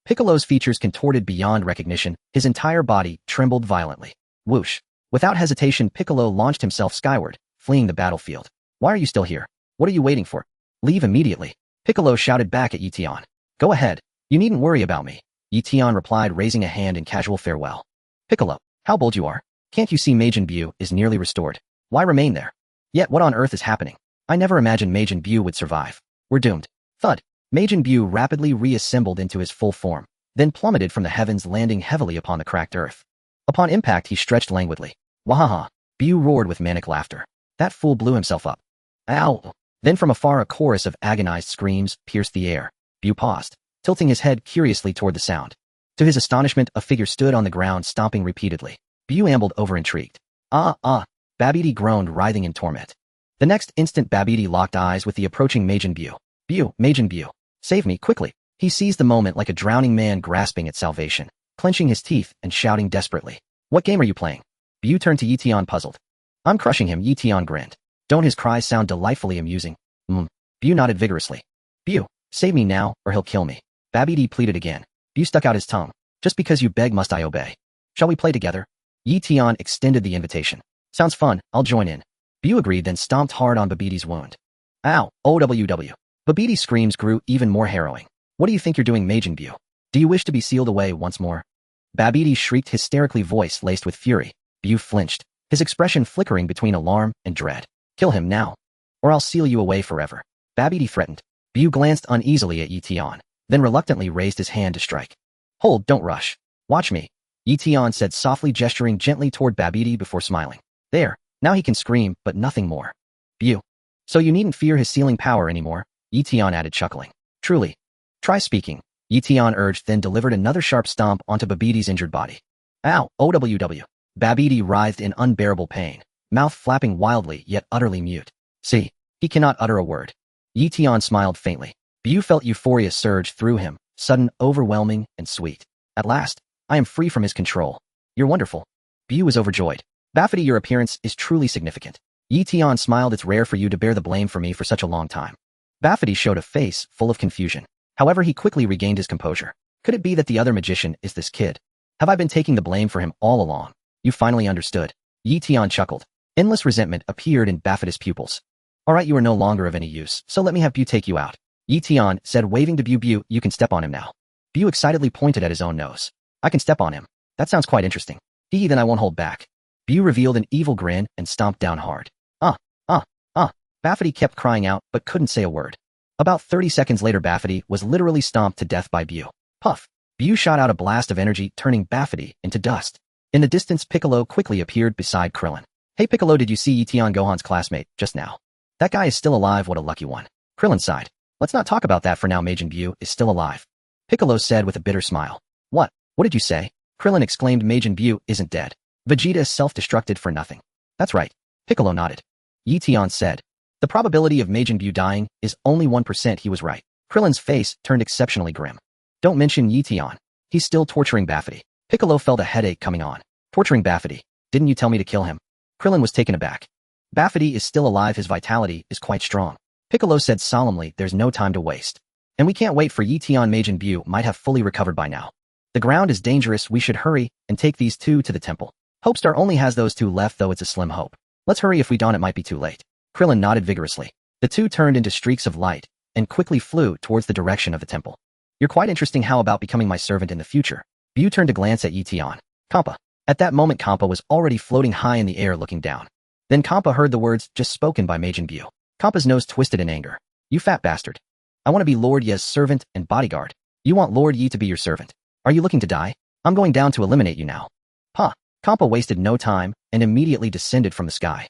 Piccolo's features contorted beyond recognition, his entire body trembled violently. Whoosh. Without hesitation, Piccolo launched himself skyward, fleeing the battlefield. Why are you still here? What are you waiting for? Leave immediately. Piccolo shouted back at Eion. Go ahead. You needn't worry about me, Eion replied, raising a hand in casual farewell. Piccolo, how bold you are. Can't you see Majin Buu is nearly restored? Why remain there? Yet what on earth is happening? I never imagined Majin Buu would survive. We're doomed. Thud. Majin Buu rapidly reassembled into his full form, then plummeted from the heavens, landing heavily upon the cracked earth. Upon impact, he stretched languidly. Wahaha. Buu roared with manic laughter. That fool blew himself up. Ow. Then from afar, a chorus of agonized screams pierced the air. Buu paused, tilting his head curiously toward the sound. To his astonishment, a figure stood on the ground, stomping repeatedly. Buu ambled over, intrigued. Babidi groaned, writhing in torment. The next instant, Babidi locked eyes with the approaching Majin Buu. Majin Buu. Save me, quickly. He seized the moment like a drowning man grasping at salvation, clenching his teeth and shouting desperately. What game are you playing? Buu turned to Eion, puzzled. I'm crushing him, Eion grinned. Don't his cries sound delightfully amusing? Buu nodded vigorously. Buu, save me now, or he'll kill me. Babidi pleaded again. Buu stuck out his tongue. Just because you beg must I obey. Shall we play together? Eion extended the invitation. Sounds fun, I'll join in. Buu agreed, then stomped hard on Babidi's wound. Ow, OWW. Babidi's screams grew even more harrowing. What do you think you're doing, Majin Buu? Do you wish to be sealed away once more? Babidi shrieked, hysterically, voice laced with fury. Buu flinched, his expression flickering between alarm and dread. Kill him now, or I'll seal you away forever. Babidi threatened. Buu glanced uneasily at Eion, then reluctantly raised his hand to strike. Hold, don't rush. Watch me. Eion said softly, gesturing gently toward Babidi before smiling. There, now he can scream, but nothing more. Buu. So you needn't fear his sealing power anymore, Eion added, chuckling. Truly. Try speaking, Eion urged, then delivered another sharp stomp onto Babidi's injured body. Ow, OWW. Babidi writhed in unbearable pain, mouth flapping wildly yet utterly mute. See, he cannot utter a word. Eion smiled faintly. Buu felt euphoria surge through him, sudden, overwhelming, and sweet. At last, I am free from his control. You're wonderful. Buu was overjoyed. Babidi, your appearance is truly significant. Eion smiled. It's rare for you to bear the blame for me for such a long time. Babidi showed a face full of confusion. However, he quickly regained his composure. Could it be that the other magician is this kid? Have I been taking the blame for him all along? You finally understood. Eion chuckled. Endless resentment appeared in Babidi's pupils. All right, you are no longer of any use, so let me have Buu take you out. Eion said, waving to Buu. Buu, you can step on him now. Buu excitedly pointed at his own nose. I can step on him. That sounds quite interesting. Then I won't hold back. Buu revealed an evil grin and stomped down hard. Babidi kept crying out, but couldn't say a word. About 30 seconds later, Babidi was literally stomped to death by Buu. Puff. Buu shot out a blast of energy, turning Babidi into dust. In the distance, Piccolo quickly appeared beside Krillin. Hey Piccolo, did you see Eion, Gohan's classmate, just now? That guy is still alive, what a lucky one. Krillin sighed. Let's not talk about that for now. Majin Buu is still alive. Piccolo said with a bitter smile. What? What did you say? Krillin exclaimed. Majin Buu isn't dead. Vegeta self-destructed for nothing. That's right. Piccolo nodded. Eion said. The probability of Majin Buu dying is only 1%. He was right. Krillin's face turned exceptionally grim. Don't mention Eion. He's still torturing Babidi. Piccolo felt a headache coming on. Torturing Babidi. Didn't you tell me to kill him? Krillin was taken aback. Babidi is still alive. His vitality is quite strong. Piccolo said solemnly, there's no time to waste. And we can't wait for Eion. Majin Buu might have fully recovered by now. The ground is dangerous. We should hurry and take these two to the temple. Hopestar only has those two left, though it's a slim hope. Let's hurry. If we don't, it might be too late. Krillin nodded vigorously. The two turned into streaks of light and quickly flew towards the direction of the temple. You're quite interesting. How about becoming my servant in the future? Buu turned to glance at Eion. Kampa. At that moment, Kampa was already floating high in the air looking down. Then Kampa heard the words just spoken by Majin Buu. Kampa's nose twisted in anger. You fat bastard. I want to be Lord Ye's servant and bodyguard. You want Lord Ye to be your servant. Are you looking to die? I'm going down to eliminate you now. Huh. Kampa wasted no time and immediately descended from the sky.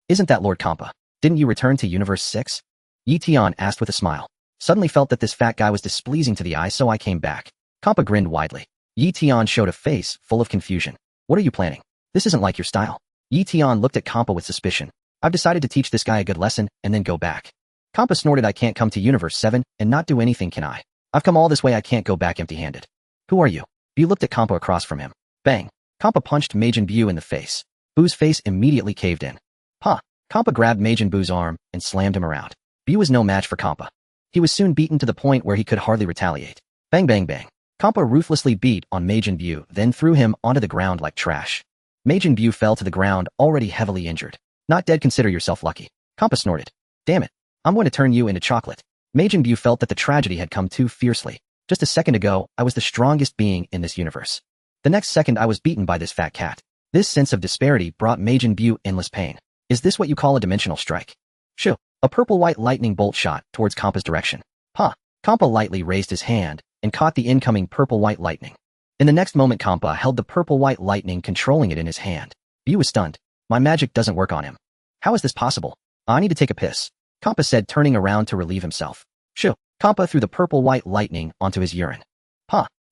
Isn't that Lord Kampa? Didn't you return to Universe 6? Eion asked with a smile. Suddenly felt that this fat guy was displeasing to the eye, so I came back. Kampa grinned widely. Eion showed a face full of confusion. What are you planning? This isn't like your style. Eion looked at Kampa with suspicion. I've decided to teach this guy a good lesson and then go back. Kampa snorted. I can't come to Universe 7 and not do anything, can I? I've come all this way, I can't go back empty-handed. Who are you? Buu looked at Kampa across from him. Bang. Kampa punched Majin Buu in the face. Buu's face immediately caved in. Kampa grabbed Majin Buu's arm and slammed him around. Buu was no match for Kampa. He was soon beaten to the point where he could hardly retaliate. Bang bang bang. Kampa ruthlessly beat on Majin Buu, then threw him onto the ground like trash. Majin Buu fell to the ground, already heavily injured. Not dead, consider yourself lucky. Kampa snorted. Damn it. I'm going to turn you into chocolate. Majin Buu felt that the tragedy had come too fiercely. Just a second ago, I was the strongest being in this universe. The next second, I was beaten by this fat cat. This sense of disparity brought Majin Buu endless pain. Is this what you call a dimensional strike? Shoo. A purple-white lightning bolt shot towards Kampa's direction. Kampa lightly raised his hand and caught the incoming purple-white lightning. In the next moment, Kampa held the purple-white lightning, controlling it in his hand. Buu was stunned. My magic doesn't work on him. How is this possible? I need to take a piss, Kampa said, turning around to relieve himself. Shoo. Kampa threw the purple-white lightning onto his urine.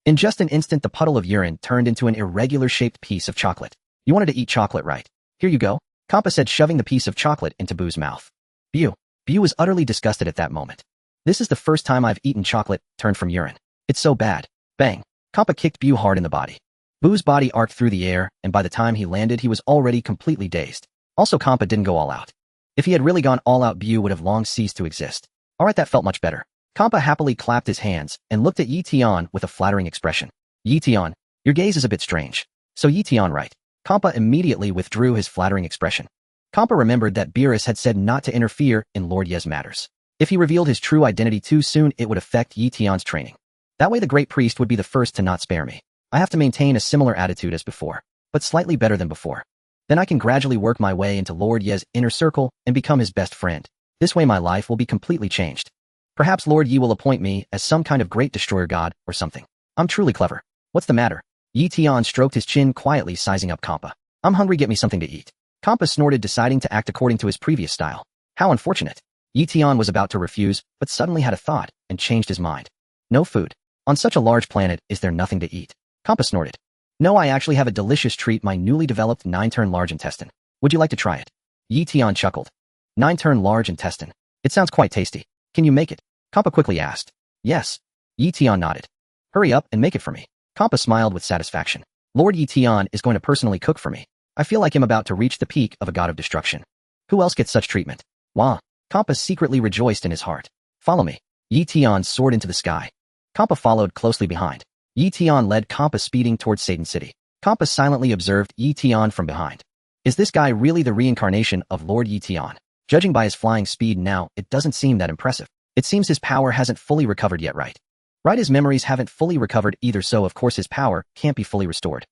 In just an instant, the puddle of urine turned into an irregular-shaped piece of chocolate. You wanted to eat chocolate, right? Here you go, Kampa said, shoving the piece of chocolate into Buu's mouth. Buu was utterly disgusted at that moment. This is the first time I've eaten chocolate turned from urine. It's so bad. Bang. Kampa kicked Buu hard in the body. Buu's body arced through the air, and by the time he landed, he was already completely dazed. Also, Kampa didn't go all out. If he had really gone all out, Buu would have long ceased to exist. Alright, that felt much better. Kampa happily clapped his hands and looked at Eion with a flattering expression. Eion, your gaze is a bit strange. So Eion, right? Kampa immediately withdrew his flattering expression. Kampa remembered that Beerus had said not to interfere in Lord Ye's matters. If he revealed his true identity too soon, it would affect Eition's training. That way the great priest would be the first to not spare me. I have to maintain a similar attitude as before, but slightly better than before. Then I can gradually work my way into Lord Ye's inner circle and become his best friend. This way my life will be completely changed. Perhaps Lord Yi will appoint me as some kind of great destroyer god or something. I'm truly clever. What's the matter? Eion stroked his chin quietly, sizing up Kampa. I'm hungry, get me something to eat. Kampa snorted, deciding to act according to his previous style. How unfortunate. Eion was about to refuse, but suddenly had a thought and changed his mind. No food. On such a large planet, is there nothing to eat? Kampa snorted. No, I actually have a delicious treat, my newly developed 9-turn large intestine. Would you like to try it? Eion chuckled. 9-turn large intestine. It sounds quite tasty. Can you make it? Kampa quickly asked. Yes. Eion nodded. Hurry up and make it for me. Kampa smiled with satisfaction. Lord Eion is going to personally cook for me. I feel like I'm about to reach the peak of a god of destruction. Who else gets such treatment? Wah. Kampa secretly rejoiced in his heart. Follow me. Eion soared into the sky. Kampa followed closely behind. Eion led Kampa speeding towards Satan City. Kampa silently observed Eion from behind. Is this guy really the reincarnation of Lord Eion? Judging by his flying speed now, it doesn't seem that impressive. It seems his power hasn't fully recovered yet, right? Right, his memories haven't fully recovered either, so of course his power can't be fully restored.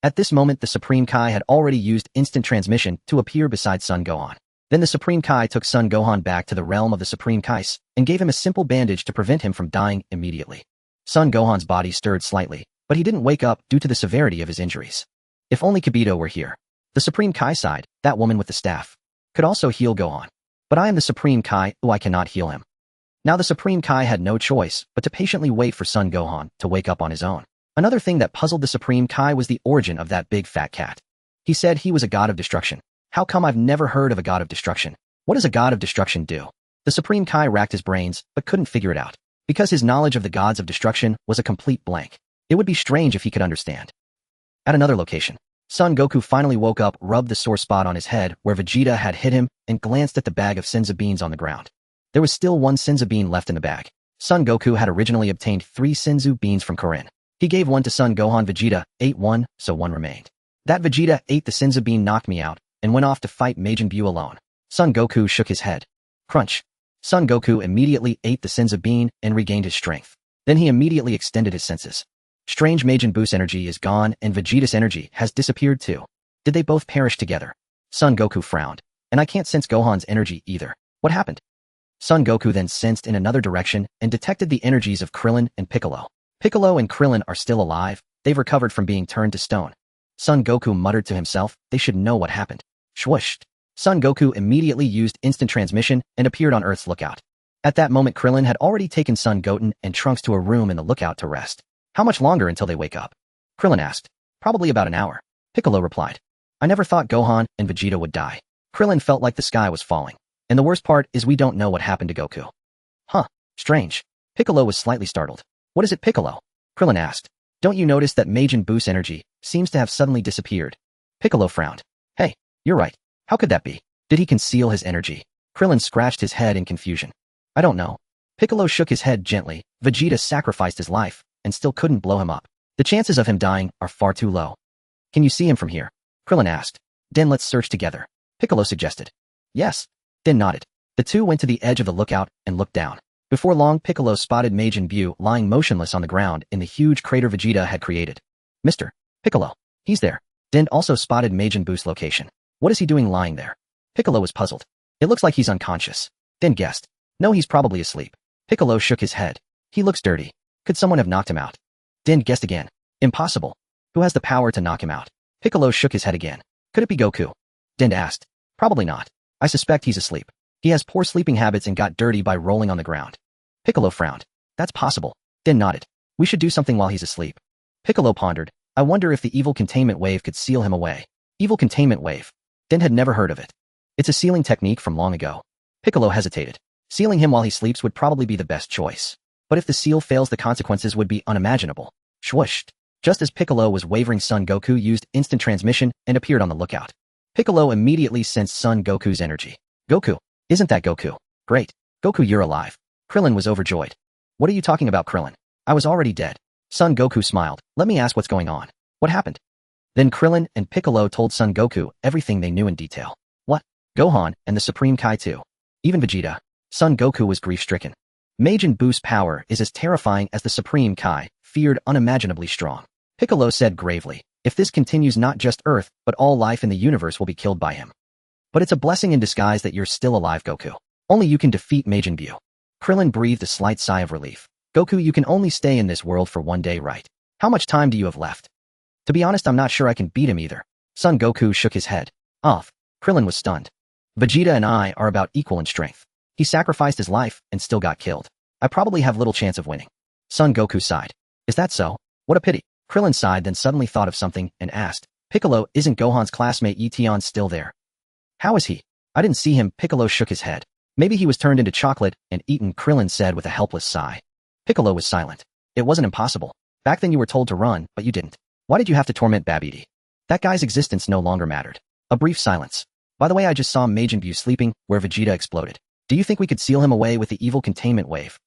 At this moment, the Supreme Kai had already used instant transmission to appear beside Son Gohan. Then the Supreme Kai took Son Gohan back to the realm of the Supreme Kais and gave him a simple bandage to prevent him from dying immediately. Son Gohan's body stirred slightly, but he didn't wake up due to the severity of his injuries. If only Kibito were here. The Supreme Kai side, that woman with the staff, could also heal Gohan. But I am the Supreme Kai, who I cannot heal him. Now the Supreme Kai had no choice but to patiently wait for Son Gohan to wake up on his own. Another thing that puzzled the Supreme Kai was the origin of that big fat cat. He said he was a god of destruction. How come I've never heard of a god of destruction? What does a god of destruction do? The Supreme Kai racked his brains, but couldn't figure it out. Because his knowledge of the gods of destruction was a complete blank. It would be strange if he could understand. At another location, Son Goku finally woke up, rubbed the sore spot on his head where Vegeta had hit him, and glanced at the bag of Senza beans on the ground. There was still one Senza bean left in the bag. Son Goku had originally obtained 3 Senzu beans from Korin. He gave one to Son Gohan. Vegeta ate one, so one remained. That Vegeta ate the Senza bean knocked me out, and went off to fight Majin Buu alone. Son Goku shook his head. Crunch. Son Goku immediately ate the Senza bean and regained his strength. Then he immediately extended his senses. Strange, Majin Buu's energy is gone and Vegeta's energy has disappeared too. Did they both perish together? Son Goku frowned. And I can't sense Gohan's energy either. What happened? Son Goku then sensed in another direction and detected the energies of Krillin and Piccolo. Piccolo and Krillin are still alive. They've recovered from being turned to stone. Son Goku muttered to himself, they should know what happened. Swoosh. Son Goku immediately used instant transmission and appeared on Earth's lookout. At that moment, Krillin had already taken Son Goten and Trunks to a room in the lookout to rest. How much longer until they wake up? Krillin asked. Probably about an hour. Piccolo replied. I never thought Gohan and Vegeta would die. Krillin felt like the sky was falling. And the worst part is we don't know what happened to Goku. Huh. Strange. Piccolo was slightly startled. What is it, Piccolo? Krillin asked. Don't you notice that Majin Buu's energy seems to have suddenly disappeared? Piccolo frowned. Hey, you're right. How could that be? Did he conceal his energy? Krillin scratched his head in confusion. I don't know. Piccolo shook his head gently. Vegeta sacrificed his life and still couldn't blow him up. The chances of him dying are far too low. Can you see him from here? Krillin asked. Then let's search together. Piccolo suggested. Yes. Then nodded. The two went to the edge of the lookout and looked down. Before long, Piccolo spotted Majin Buu lying motionless on the ground in the huge crater Vegeta had created. Mr. Piccolo. He's there. Din also spotted Majin Buu's location. What is he doing lying there? Piccolo was puzzled. It looks like he's unconscious. Din guessed. No, he's probably asleep. Piccolo shook his head. He looks dirty. Could someone have knocked him out? Din guessed again. Impossible. Who has the power to knock him out? Piccolo shook his head again. Could it be Goku? Din asked. Probably not. I suspect he's asleep. He has poor sleeping habits and got dirty by rolling on the ground. Piccolo frowned. That's possible. Din nodded. We should do something while he's asleep. Piccolo pondered. I wonder if the evil containment wave could seal him away. Evil containment wave. Din had never heard of it. It's a sealing technique from long ago. Piccolo hesitated. Sealing him while he sleeps would probably be the best choice. But if the seal fails, the consequences would be unimaginable. Swooshed. Just as Piccolo was wavering, Son Goku used instant transmission and appeared on the lookout. Piccolo immediately sensed Son Goku's energy. Goku. Isn't that Goku? Great. Goku, you're alive. Krillin was overjoyed. What are you talking about, Krillin? I was already dead. Son Goku smiled. Let me ask what's going on. What happened? Then Krillin and Piccolo told Son Goku everything they knew in detail. What? Gohan and the Supreme Kai too. Even Vegeta. Son Goku was grief-stricken. Majin Buu's power is as terrifying as the Supreme Kai, feared unimaginably strong. Piccolo said gravely, if this continues, not just Earth, but all life in the universe will be killed by him. But it's a blessing in disguise that you're still alive, Goku. Only you can defeat Majin Buu. Krillin breathed a slight sigh of relief. Goku, you can only stay in this world for one day, right? How much time do you have left? To be honest, I'm not sure I can beat him either. Son Goku shook his head. Off. Krillin was stunned. Vegeta and I are about equal in strength. He sacrificed his life and still got killed. I probably have little chance of winning. Son Goku sighed. Is that so? What a pity. Krillin sighed, then suddenly thought of something and asked, Piccolo, isn't Gohan's classmate Eion still there? How is he? I didn't see him. Piccolo shook his head. Maybe he was turned into chocolate and eaten, Krillin said with a helpless sigh. Piccolo was silent. It wasn't impossible. Back then you were told to run, but you didn't. Why did you have to torment Babidi? That guy's existence no longer mattered. A brief silence. By the way, I just saw Majin Buu sleeping where Vegeta exploded. Do you think we could seal him away with the evil containment wave?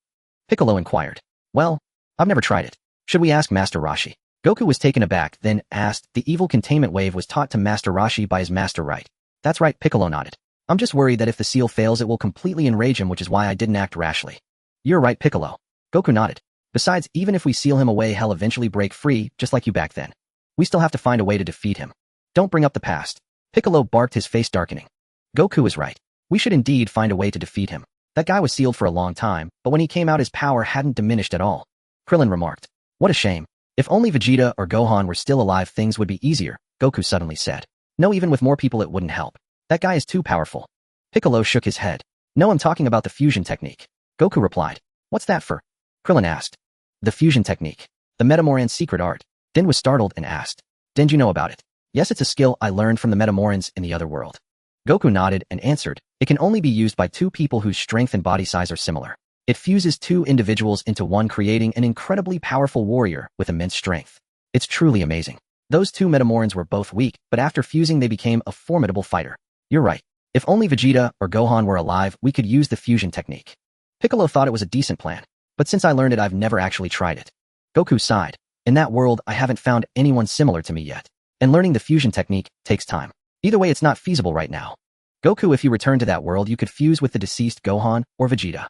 Piccolo inquired. Well, I've never tried it. Should we ask Master Roshi? Goku was taken aback, then asked, the evil containment wave was taught to Master Roshi by his master, right? That's right, Piccolo nodded. I'm just worried that if the seal fails it will completely enrage him, which is why I didn't act rashly. You're right, Piccolo. Goku nodded. Besides, even if we seal him away, he'll eventually break free, just like you back then. We still have to find a way to defeat him. Don't bring up the past. Piccolo barked, his face darkening. Goku is right. We should indeed find a way to defeat him. That guy was sealed for a long time, but when he came out his power hadn't diminished at all. Krillin remarked. What a shame. If only Vegeta or Gohan were still alive things would be easier, Goku suddenly said. No, even with more people it wouldn't help. That guy is too powerful. Piccolo shook his head. No, I'm talking about the fusion technique. Goku replied. What's that for? Krillin asked. The fusion technique. The Metamoran's secret art. Din was startled and asked. Didn't you know about it? Yes, it's a skill I learned from the Metamorans in the other world. Goku nodded and answered. It can only be used by two people whose strength and body size are similar. It fuses two individuals into one, creating an incredibly powerful warrior with immense strength. It's truly amazing. Those two Metamorans were both weak, but after fusing they became a formidable fighter. You're right. If only Vegeta or Gohan were alive, we could use the fusion technique. Piccolo thought it was a decent plan, but since I learned it, I've never actually tried it. Goku sighed. In that world, I haven't found anyone similar to me yet, and learning the fusion technique takes time. Either way, it's not feasible right now. Goku, if you return to that world, you could fuse with the deceased Gohan or Vegeta.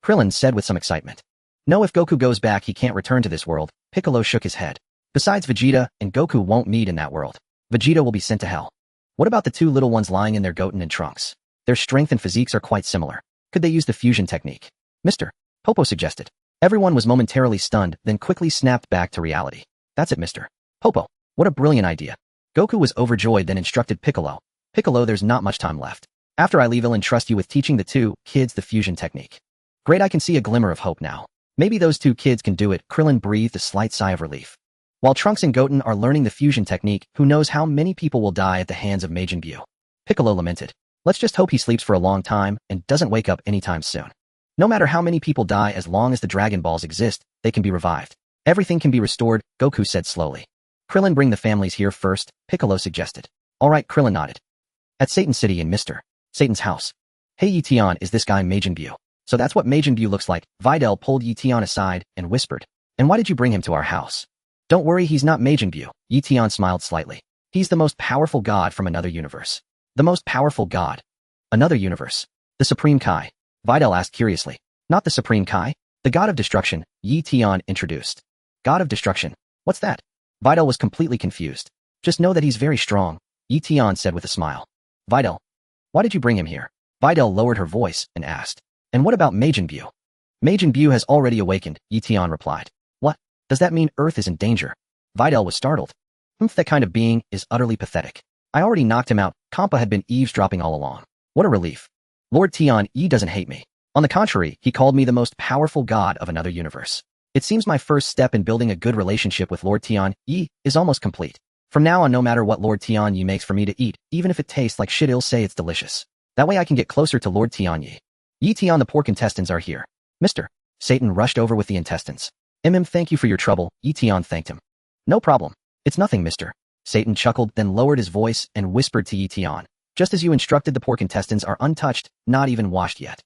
Krillin said with some excitement. No, if Goku goes back, he can't return to this world. Piccolo shook his head. Besides, Vegeta and Goku won't meet in that world. Vegeta will be sent to hell. What about the two little ones lying in their Goten and Trunks? Their strength and physiques are quite similar. Could they use the fusion technique? Mr. Popo suggested. Everyone was momentarily stunned, then quickly snapped back to reality. That's it, Mr. Popo. What a brilliant idea. Goku was overjoyed, then instructed Piccolo. Piccolo, there's not much time left. After I leave, I'll entrust you with teaching the two kids the fusion technique. Great, I can see a glimmer of hope now. Maybe those two kids can do it. Krillin breathed a slight sigh of relief. While Trunks and Goten are learning the fusion technique, who knows how many people will die at the hands of Majin Buu. Piccolo lamented. Let's just hope he sleeps for a long time and doesn't wake up anytime soon. No matter how many people die, as long as the Dragon Balls exist, they can be revived. Everything can be restored, Goku said slowly. Krillin, bring the families here first, Piccolo suggested. All right, Krillin nodded. At Satan City in Mr. Satan's house. Hey Eion, is this guy Majin Buu? So that's what Majin Buu looks like. Videl pulled Eion aside and whispered. And why did you bring him to our house? Don't worry, he's not Majin Buu. Eion smiled slightly. He's the most powerful god from another universe. The most powerful god. Another universe. The Supreme Kai. Videl asked curiously. Not the Supreme Kai? The god of destruction, Eion introduced. God of destruction. What's that? Videl was completely confused. Just know that he's very strong, Eion said with a smile. Videl. Why did you bring him here? Videl lowered her voice and asked. And what about Majin Buu? Majin Buu has already awakened, Eion replied. What? Does that mean Earth is in danger? Videl was startled. That kind of being is utterly pathetic. I already knocked him out. Kampa had been eavesdropping all along. What a relief. Lord Tian Yi doesn't hate me. On the contrary, he called me the most powerful god of another universe. It seems my first step in building a good relationship with Lord Tian Yi is almost complete. From now on, no matter what Lord Tian Yi makes for me to eat, even if it tastes like shit, he'll say it's delicious. That way I can get closer to Lord Tian Yi. Tian, the pork intestines are here. Mr. Satan rushed over with the intestines. Thank you for your trouble, Tian thanked him. No problem. It's nothing, Mr. Satan chuckled, then lowered his voice and whispered to Tian. Just as you instructed, the pork intestines are untouched, not even washed yet.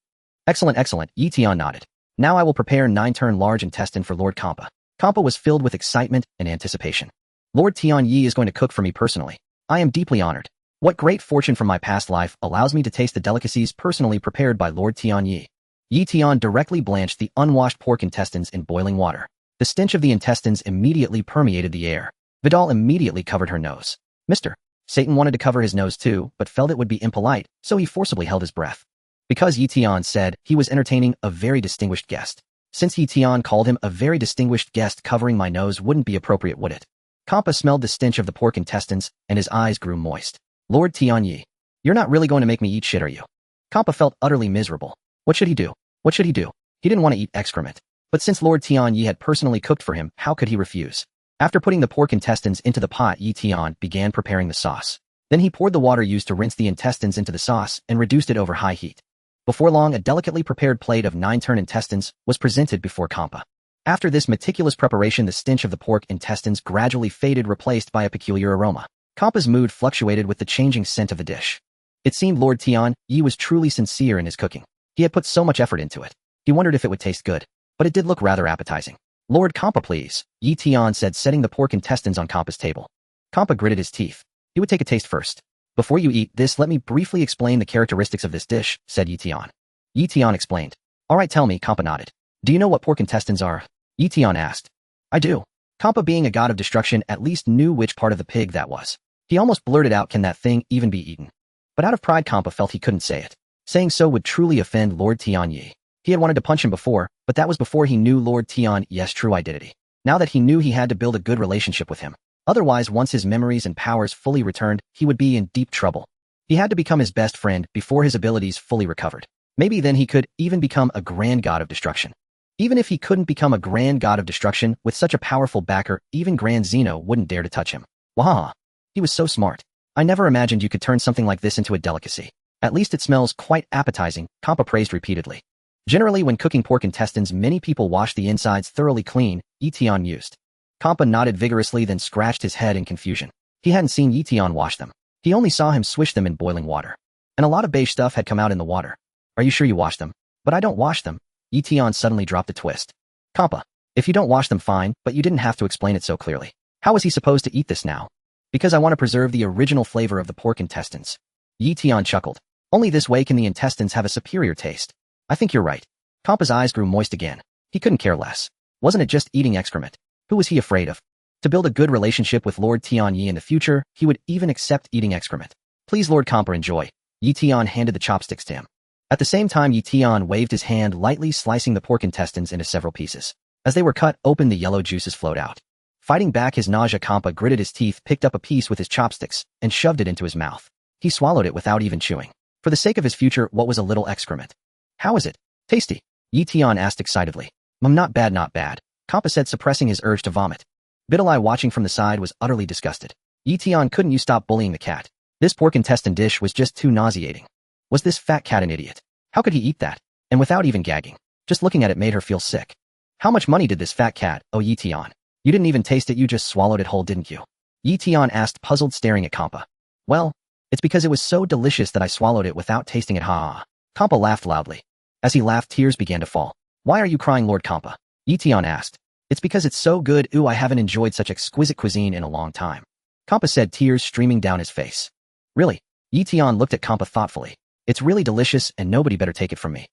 Excellent, excellent, Eion nodded. Now I will prepare 9-turn large intestine for Lord Kampa. Kampa was filled with excitement and anticipation. Lord Tianyi is going to cook for me personally. I am deeply honored. What great fortune from my past life allows me to taste the delicacies personally prepared by Lord Tianyi. Yi Tian directly blanched the unwashed pork intestines in boiling water. The stench of the intestines immediately permeated the air. Vidal immediately covered her nose. Mr. Satan wanted to cover his nose too, but felt it would be impolite, so he forcibly held his breath. Because Yi Tian said he was entertaining a very distinguished guest. Since Yi Tian called him a very distinguished guest, covering my nose wouldn't be appropriate, would it? Kampa smelled the stench of the pork intestines, and his eyes grew moist. Lord Tianyi, you're not really going to make me eat shit, are you? Kampa felt utterly miserable. What should he do? What should he do? He didn't want to eat excrement. But since Lord Tianyi had personally cooked for him, how could he refuse? After putting the pork intestines into the pot, Yi Tian began preparing the sauce. Then he poured the water used to rinse the intestines into the sauce and reduced it over high heat. Before long, a delicately prepared plate of 9-turn intestines was presented before Kampa. After this meticulous preparation, the stench of the pork intestines gradually faded, replaced by a peculiar aroma. Kampa's mood fluctuated with the changing scent of the dish. It seemed Lord Tianyi was truly sincere in his cooking. He had put so much effort into it. He wondered if it would taste good, but it did look rather appetizing. Lord Kampa, please, Yi Tian said, setting the pork intestines on Kampa's table. Kampa gritted his teeth. He would take a taste first. Before you eat this, let me briefly explain the characteristics of this dish, said Yi Tian. Yi Tian explained. All right, tell me, Kampa nodded. Do you know what pork intestines are? Yi Tian asked. I do. Kampa, being a god of destruction, at least knew which part of the pig that was. He almost blurted out, can that thing even be eaten? But out of pride, Kampa felt he couldn't say it. Saying so would truly offend Lord Tianyi. He had wanted to punch him before, but that was before he knew Lord Tianyi's true identity. Now that he knew, he had to build a good relationship with him. Otherwise, once his memories and powers fully returned, he would be in deep trouble. He had to become his best friend before his abilities fully recovered. Maybe then he could even become a grand god of destruction. Even if he couldn't become a grand god of destruction, with such a powerful backer, even Grand Zeno wouldn't dare to touch him. Wahaha. He was so smart. I never imagined you could turn something like this into a delicacy. At least it smells quite appetizing, Kampa praised repeatedly. Generally, when cooking pork intestines, many people wash the insides thoroughly clean, Yi Tian mused. Kampa nodded vigorously, then scratched his head in confusion. He hadn't seen Yi Tian wash them. He only saw him swish them in boiling water. And a lot of beige stuff had come out in the water. Are you sure you washed them? But I don't wash them. Yi Tian suddenly dropped a twist. Kampa, if you don't wash them, fine, but you didn't have to explain it so clearly. How was he supposed to eat this now? Because I want to preserve the original flavor of the pork intestines. Yi Tian chuckled. Only this way can the intestines have a superior taste. I think you're right. Kampa's eyes grew moist again. He couldn't care less. Wasn't it just eating excrement? Who was he afraid of? To build a good relationship with Lord Tianyi in the future, he would even accept eating excrement. Please, Lord Kampa, enjoy. Yi Tian handed the chopsticks to him. At the same time, Yi Tian waved his hand, lightly slicing the pork intestines into several pieces. As they were cut open, the yellow juices flowed out. Fighting back his nausea, Kampa gritted his teeth, picked up a piece with his chopsticks, and shoved it into his mouth. He swallowed it without even chewing. For the sake of his future, what was a little excrement? How is it? Tasty? Yi Tian asked excitedly. Not bad, not bad, Kampa said, suppressing his urge to vomit. Videl, watching from the side, was utterly disgusted. Yi Tian, couldn't you stop bullying the cat? This pork intestine dish was just too nauseating. Was this fat cat an idiot? How could he eat that? And without even gagging. Just looking at it made her feel sick. How much money did this fat cat owe Yi Tian? You didn't even taste it, you just swallowed it whole, didn't you? Yi Tian asked, puzzled, staring at Kampa. Well, it's because it was so delicious that I swallowed it without tasting it, ha ha. Kampa laughed loudly. As he laughed, tears began to fall. Why are you crying, Lord Kampa? Yi Tian asked. It's because it's so good, ooh, I haven't enjoyed such exquisite cuisine in a long time. Kampa said, tears streaming down his face. Really? Yi Tian looked at Kampa thoughtfully. It's really delicious and nobody better take it from me.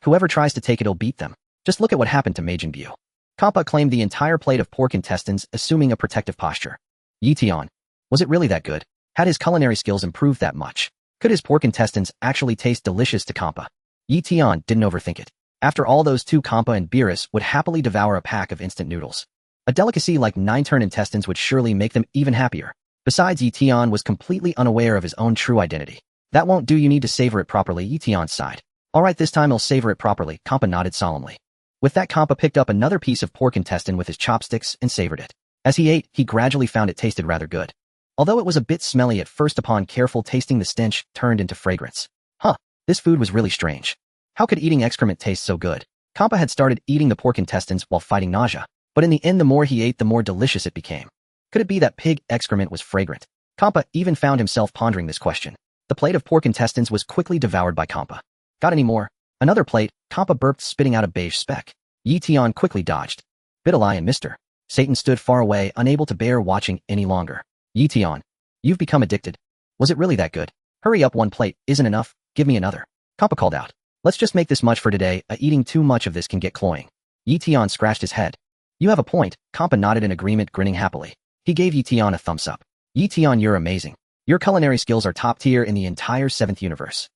Whoever tries to take it'll beat them. Just look at what happened to Majin Buu. Kampa claimed the entire plate of pork intestines, assuming a protective posture. Yi Tian. Was it really that good? Had his culinary skills improved that much? Could his pork intestines actually taste delicious to Kampa? Yi Tian didn't overthink it. After all, those two, Kampa and Beerus, would happily devour a pack of instant noodles. A delicacy like 9-turn intestines would surely make them even happier. Besides, Yi Tian was completely unaware of his own true identity. That won't do, you need to savor it properly, Yi Tian sighed. Alright, this time I'll savor it properly, Kampa nodded solemnly. With that, Kampa picked up another piece of pork intestine with his chopsticks and savored it. As he ate, he gradually found it tasted rather good. Although it was a bit smelly at first, upon careful tasting, the stench turned into fragrance. Huh, this food was really strange. How could eating excrement taste so good? Kampa had started eating the pork intestines while fighting nausea, but in the end, the more he ate, the more delicious it became. Could it be that pig excrement was fragrant? Kampa even found himself pondering this question. The plate of pork intestines was quickly devoured by Kampa. Got any more? Another plate, Kampa burped, spitting out a beige speck. Eion quickly dodged. Videl and Mr. Satan stood far away, unable to bear watching any longer. Eion, you've become addicted. Was it really that good? Hurry up, one plate isn't enough, give me another. Kampa called out. Let's just make this much for today, eating too much of this can get cloying. Eion scratched his head. You have a point, Kampa nodded in agreement, grinning happily. He gave Eion a thumbs up. Eion, you're amazing. Your culinary skills are top tier in the entire 7th universe.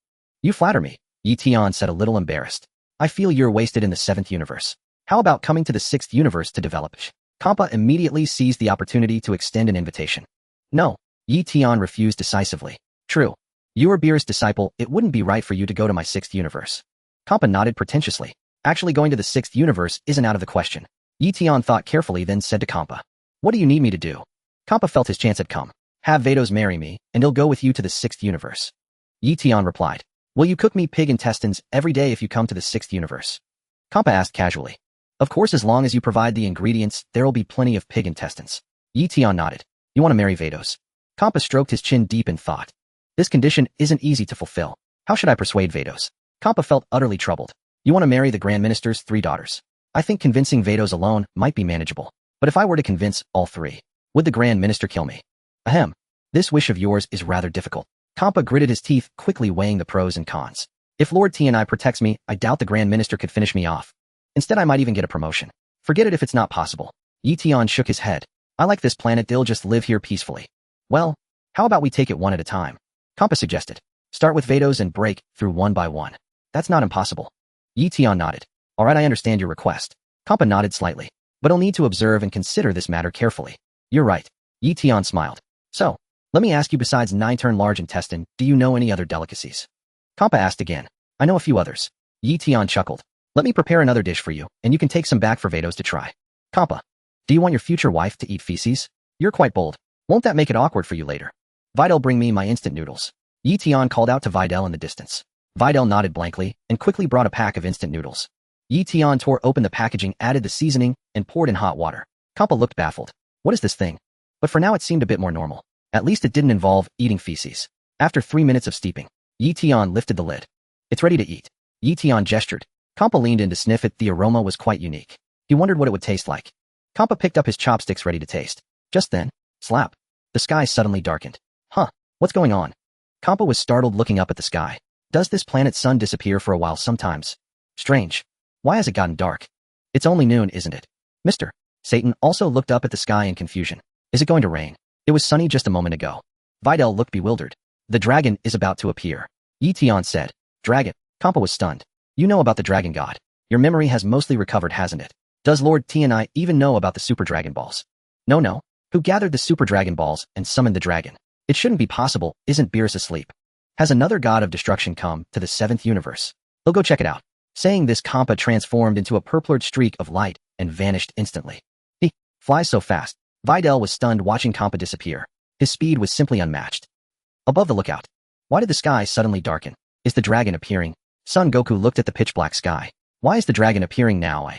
You flatter me, Eion said, a little embarrassed. I feel you're wasted in the 7th universe. How about coming to the 6th universe to develop? Kampa immediately seized the opportunity to extend an invitation. No, Eion refused decisively. True. You are Beerus' disciple, it wouldn't be right for you to go to my 6th universe. Kampa nodded pretentiously. Actually, going to the 6th universe isn't out of the question. Eion thought carefully, then said to Kampa. What do you need me to do? Kampa felt his chance had come. Have Vados marry me, and he'll go with you to the 6th universe. Eion replied. Will you cook me pig intestines every day if you come to the 6th universe? Kampa asked casually. Of course, as long as you provide the ingredients, there'll be plenty of pig intestines. Eion nodded. You want to marry Vados? Kampa stroked his chin deep in thought. This condition isn't easy to fulfill. How should I persuade Vados? Kampa felt utterly troubled. You want to marry the Grand Minister's 3 daughters. I think convincing Vados alone might be manageable. But if I were to convince all 3, would the Grand Minister kill me? Ahem. This wish of yours is rather difficult. Kampa gritted his teeth, quickly weighing the pros and cons. If Lord T&I protects me, I doubt the Grand Minister could finish me off. Instead, I might even get a promotion. Forget it if it's not possible. Eion shook his head. I like this planet, they'll just live here peacefully. Well, how about we take it one at a time? Kampa suggested. Start with Vados and break through one by one. That's not impossible. Eion nodded. Alright, I understand your request. Kampa nodded slightly. But I'll need to observe and consider this matter carefully. You're right. Eion smiled. So, let me ask you, besides 9-turn large intestine, do you know any other delicacies? Kampa asked again. I know a few others. Eion chuckled. Let me prepare another dish for you, and you can take some back for Vados to try. Kampa, do you want your future wife to eat feces? You're quite bold. Won't that make it awkward for you later? Videl, bring me my instant noodles. Eion called out to Videl in the distance. Videl nodded blankly, and quickly brought a pack of instant noodles. Eion tore open the packaging, added the seasoning, and poured in hot water. Kampa looked baffled. What is this thing? But for now it seemed a bit more normal. At least it didn't involve eating feces. After 3 minutes of steeping, Eion lifted the lid. It's ready to eat. Eion gestured. Kampa leaned in to sniff it. The aroma was quite unique. He wondered what it would taste like. Kampa picked up his chopsticks, ready to taste. Just then, slap. The sky suddenly darkened. Huh, what's going on? Kampa was startled, looking up at the sky. Does this planet's sun disappear for a while sometimes? Strange. Why has it gotten dark? It's only noon, isn't it? Mr. Satan also looked up at the sky in confusion. Is it going to rain? It was sunny just a moment ago. Videl looked bewildered. The dragon is about to appear. Eion said. Dragon? Kampa was stunned. You know about the dragon god. Your memory has mostly recovered, hasn't it? Does Lord T&I even know about the Super Dragon Balls? No. Who gathered the Super Dragon Balls and summoned the dragon? It shouldn't be possible. Isn't Beerus asleep? Has another god of destruction come to the 7th universe? He'll go check it out. Saying this, Kampa transformed into a purplured streak of light and vanished instantly. He flies so fast. Videl was stunned watching Kampa disappear. His speed was simply unmatched. Above the lookout. Why did the sky suddenly darken? Is the dragon appearing? Son Goku looked at the pitch-black sky. Why is the dragon appearing now?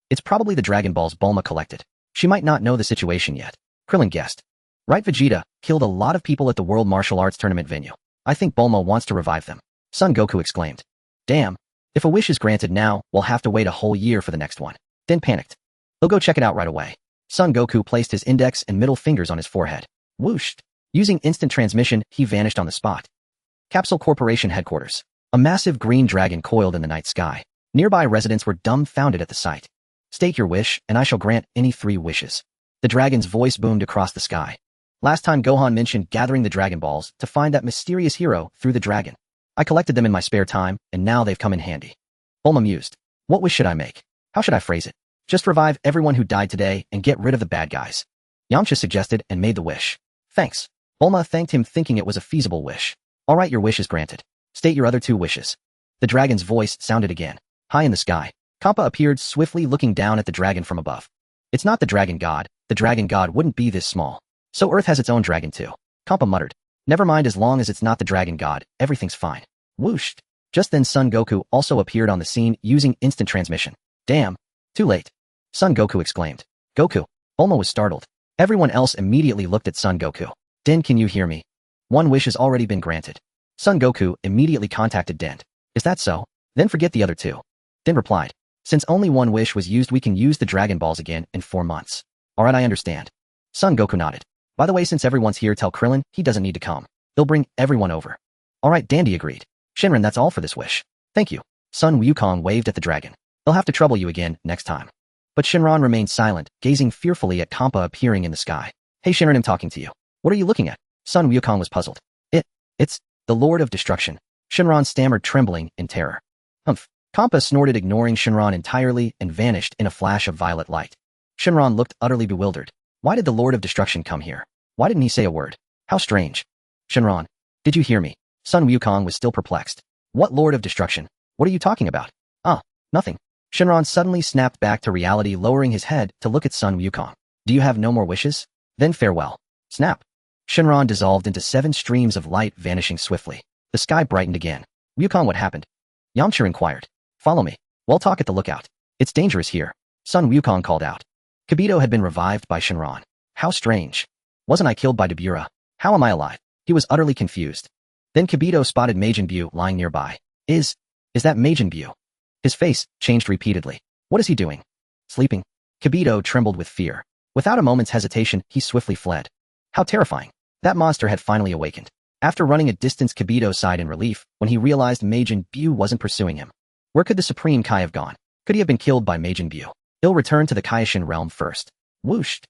It's probably the Dragon Balls Bulma collected. She might not know the situation yet. Krillin guessed. Right, Vegeta killed a lot of people at the World Martial Arts Tournament venue. I think Bulma wants to revive them. Son Goku exclaimed. Damn. If a wish is granted now, we'll have to wait a whole year for the next one. Then panicked. He'll go check it out right away. Son Goku placed his index and middle fingers on his forehead. Whooshed. Using instant transmission, he vanished on the spot. Capsule Corporation headquarters. A massive green dragon coiled in the night sky. Nearby residents were dumbfounded at the sight. State your wish, and I shall grant any 3 wishes. The dragon's voice boomed across the sky. Last time Gohan mentioned gathering the Dragon Balls to find that mysterious hero through the dragon. I collected them in my spare time, and now they've come in handy. Bulma mused. What wish should I make? How should I phrase it? Just revive everyone who died today and get rid of the bad guys. Yamcha suggested and made the wish. Thanks. Bulma thanked him, thinking it was a feasible wish. Alright, your wish is granted. State your other 2 wishes. The dragon's voice sounded again. High in the sky, Kampa appeared, swiftly looking down at the dragon from above. It's not the dragon god. The dragon god wouldn't be this small. So Earth has its own dragon too. Kampa muttered. Never mind, as long as it's not the dragon god, everything's fine. Whooshed. Just then Son Goku also appeared on the scene using instant transmission. Damn. Too late. Son Goku exclaimed. Goku. Bulma was startled. Everyone else immediately looked at Son Goku. Den, can you hear me? 1 wish has already been granted. Son Goku immediately contacted Dent. Is that so? Then forget the other two. Dent replied. Since only one wish was used, we can use the Dragon Balls again in 4 months. Alright, I understand. Son Goku nodded. By the way, since everyone's here, tell Krillin he doesn't need to come. They'll bring everyone over. Alright, Dandy agreed. Shinran, that's all for this wish. Thank you. Son Wukong waved at the dragon. They'll have to trouble you again next time. But Shinran remained silent, gazing fearfully at Kampa appearing in the sky. Hey Shinran, I'm talking to you. What are you looking at? Son Wukong was puzzled. It's the Lord of Destruction. Shinran stammered, trembling in terror. Humph. Kampa snorted, ignoring Shinran entirely, and vanished in a flash of violet light. Shinran looked utterly bewildered. Why did the Lord of Destruction come here? Why didn't he say a word? How strange. Shinran, did you hear me? Son Wukong was still perplexed. What Lord of Destruction? What are you talking about? Nothing. Shinran suddenly snapped back to reality, lowering his head to look at Son Wukong. Do you have no more wishes? Then farewell. Snap. Shinran dissolved into 7 streams of light, vanishing swiftly. The sky brightened again. Wukong, what happened? Yamcha inquired. Follow me. We'll talk at the lookout. It's dangerous here. Son Wukong called out. Kibito had been revived by Shinran. How strange. Wasn't I killed by Dabura? How am I alive? He was utterly confused. Then Kibito spotted Majin Buu lying nearby. Is that Majin Buu? His face changed repeatedly. What is he doing? Sleeping. Kibito trembled with fear. Without a moment's hesitation, he swiftly fled. How terrifying. That monster had finally awakened. After running a distance, Kibito sighed in relief when he realized Majin Buu wasn't pursuing him. Where could the Supreme Kai have gone? Could he have been killed by Majin Buu? He'll return to the Kaioshin realm first. Whoosh.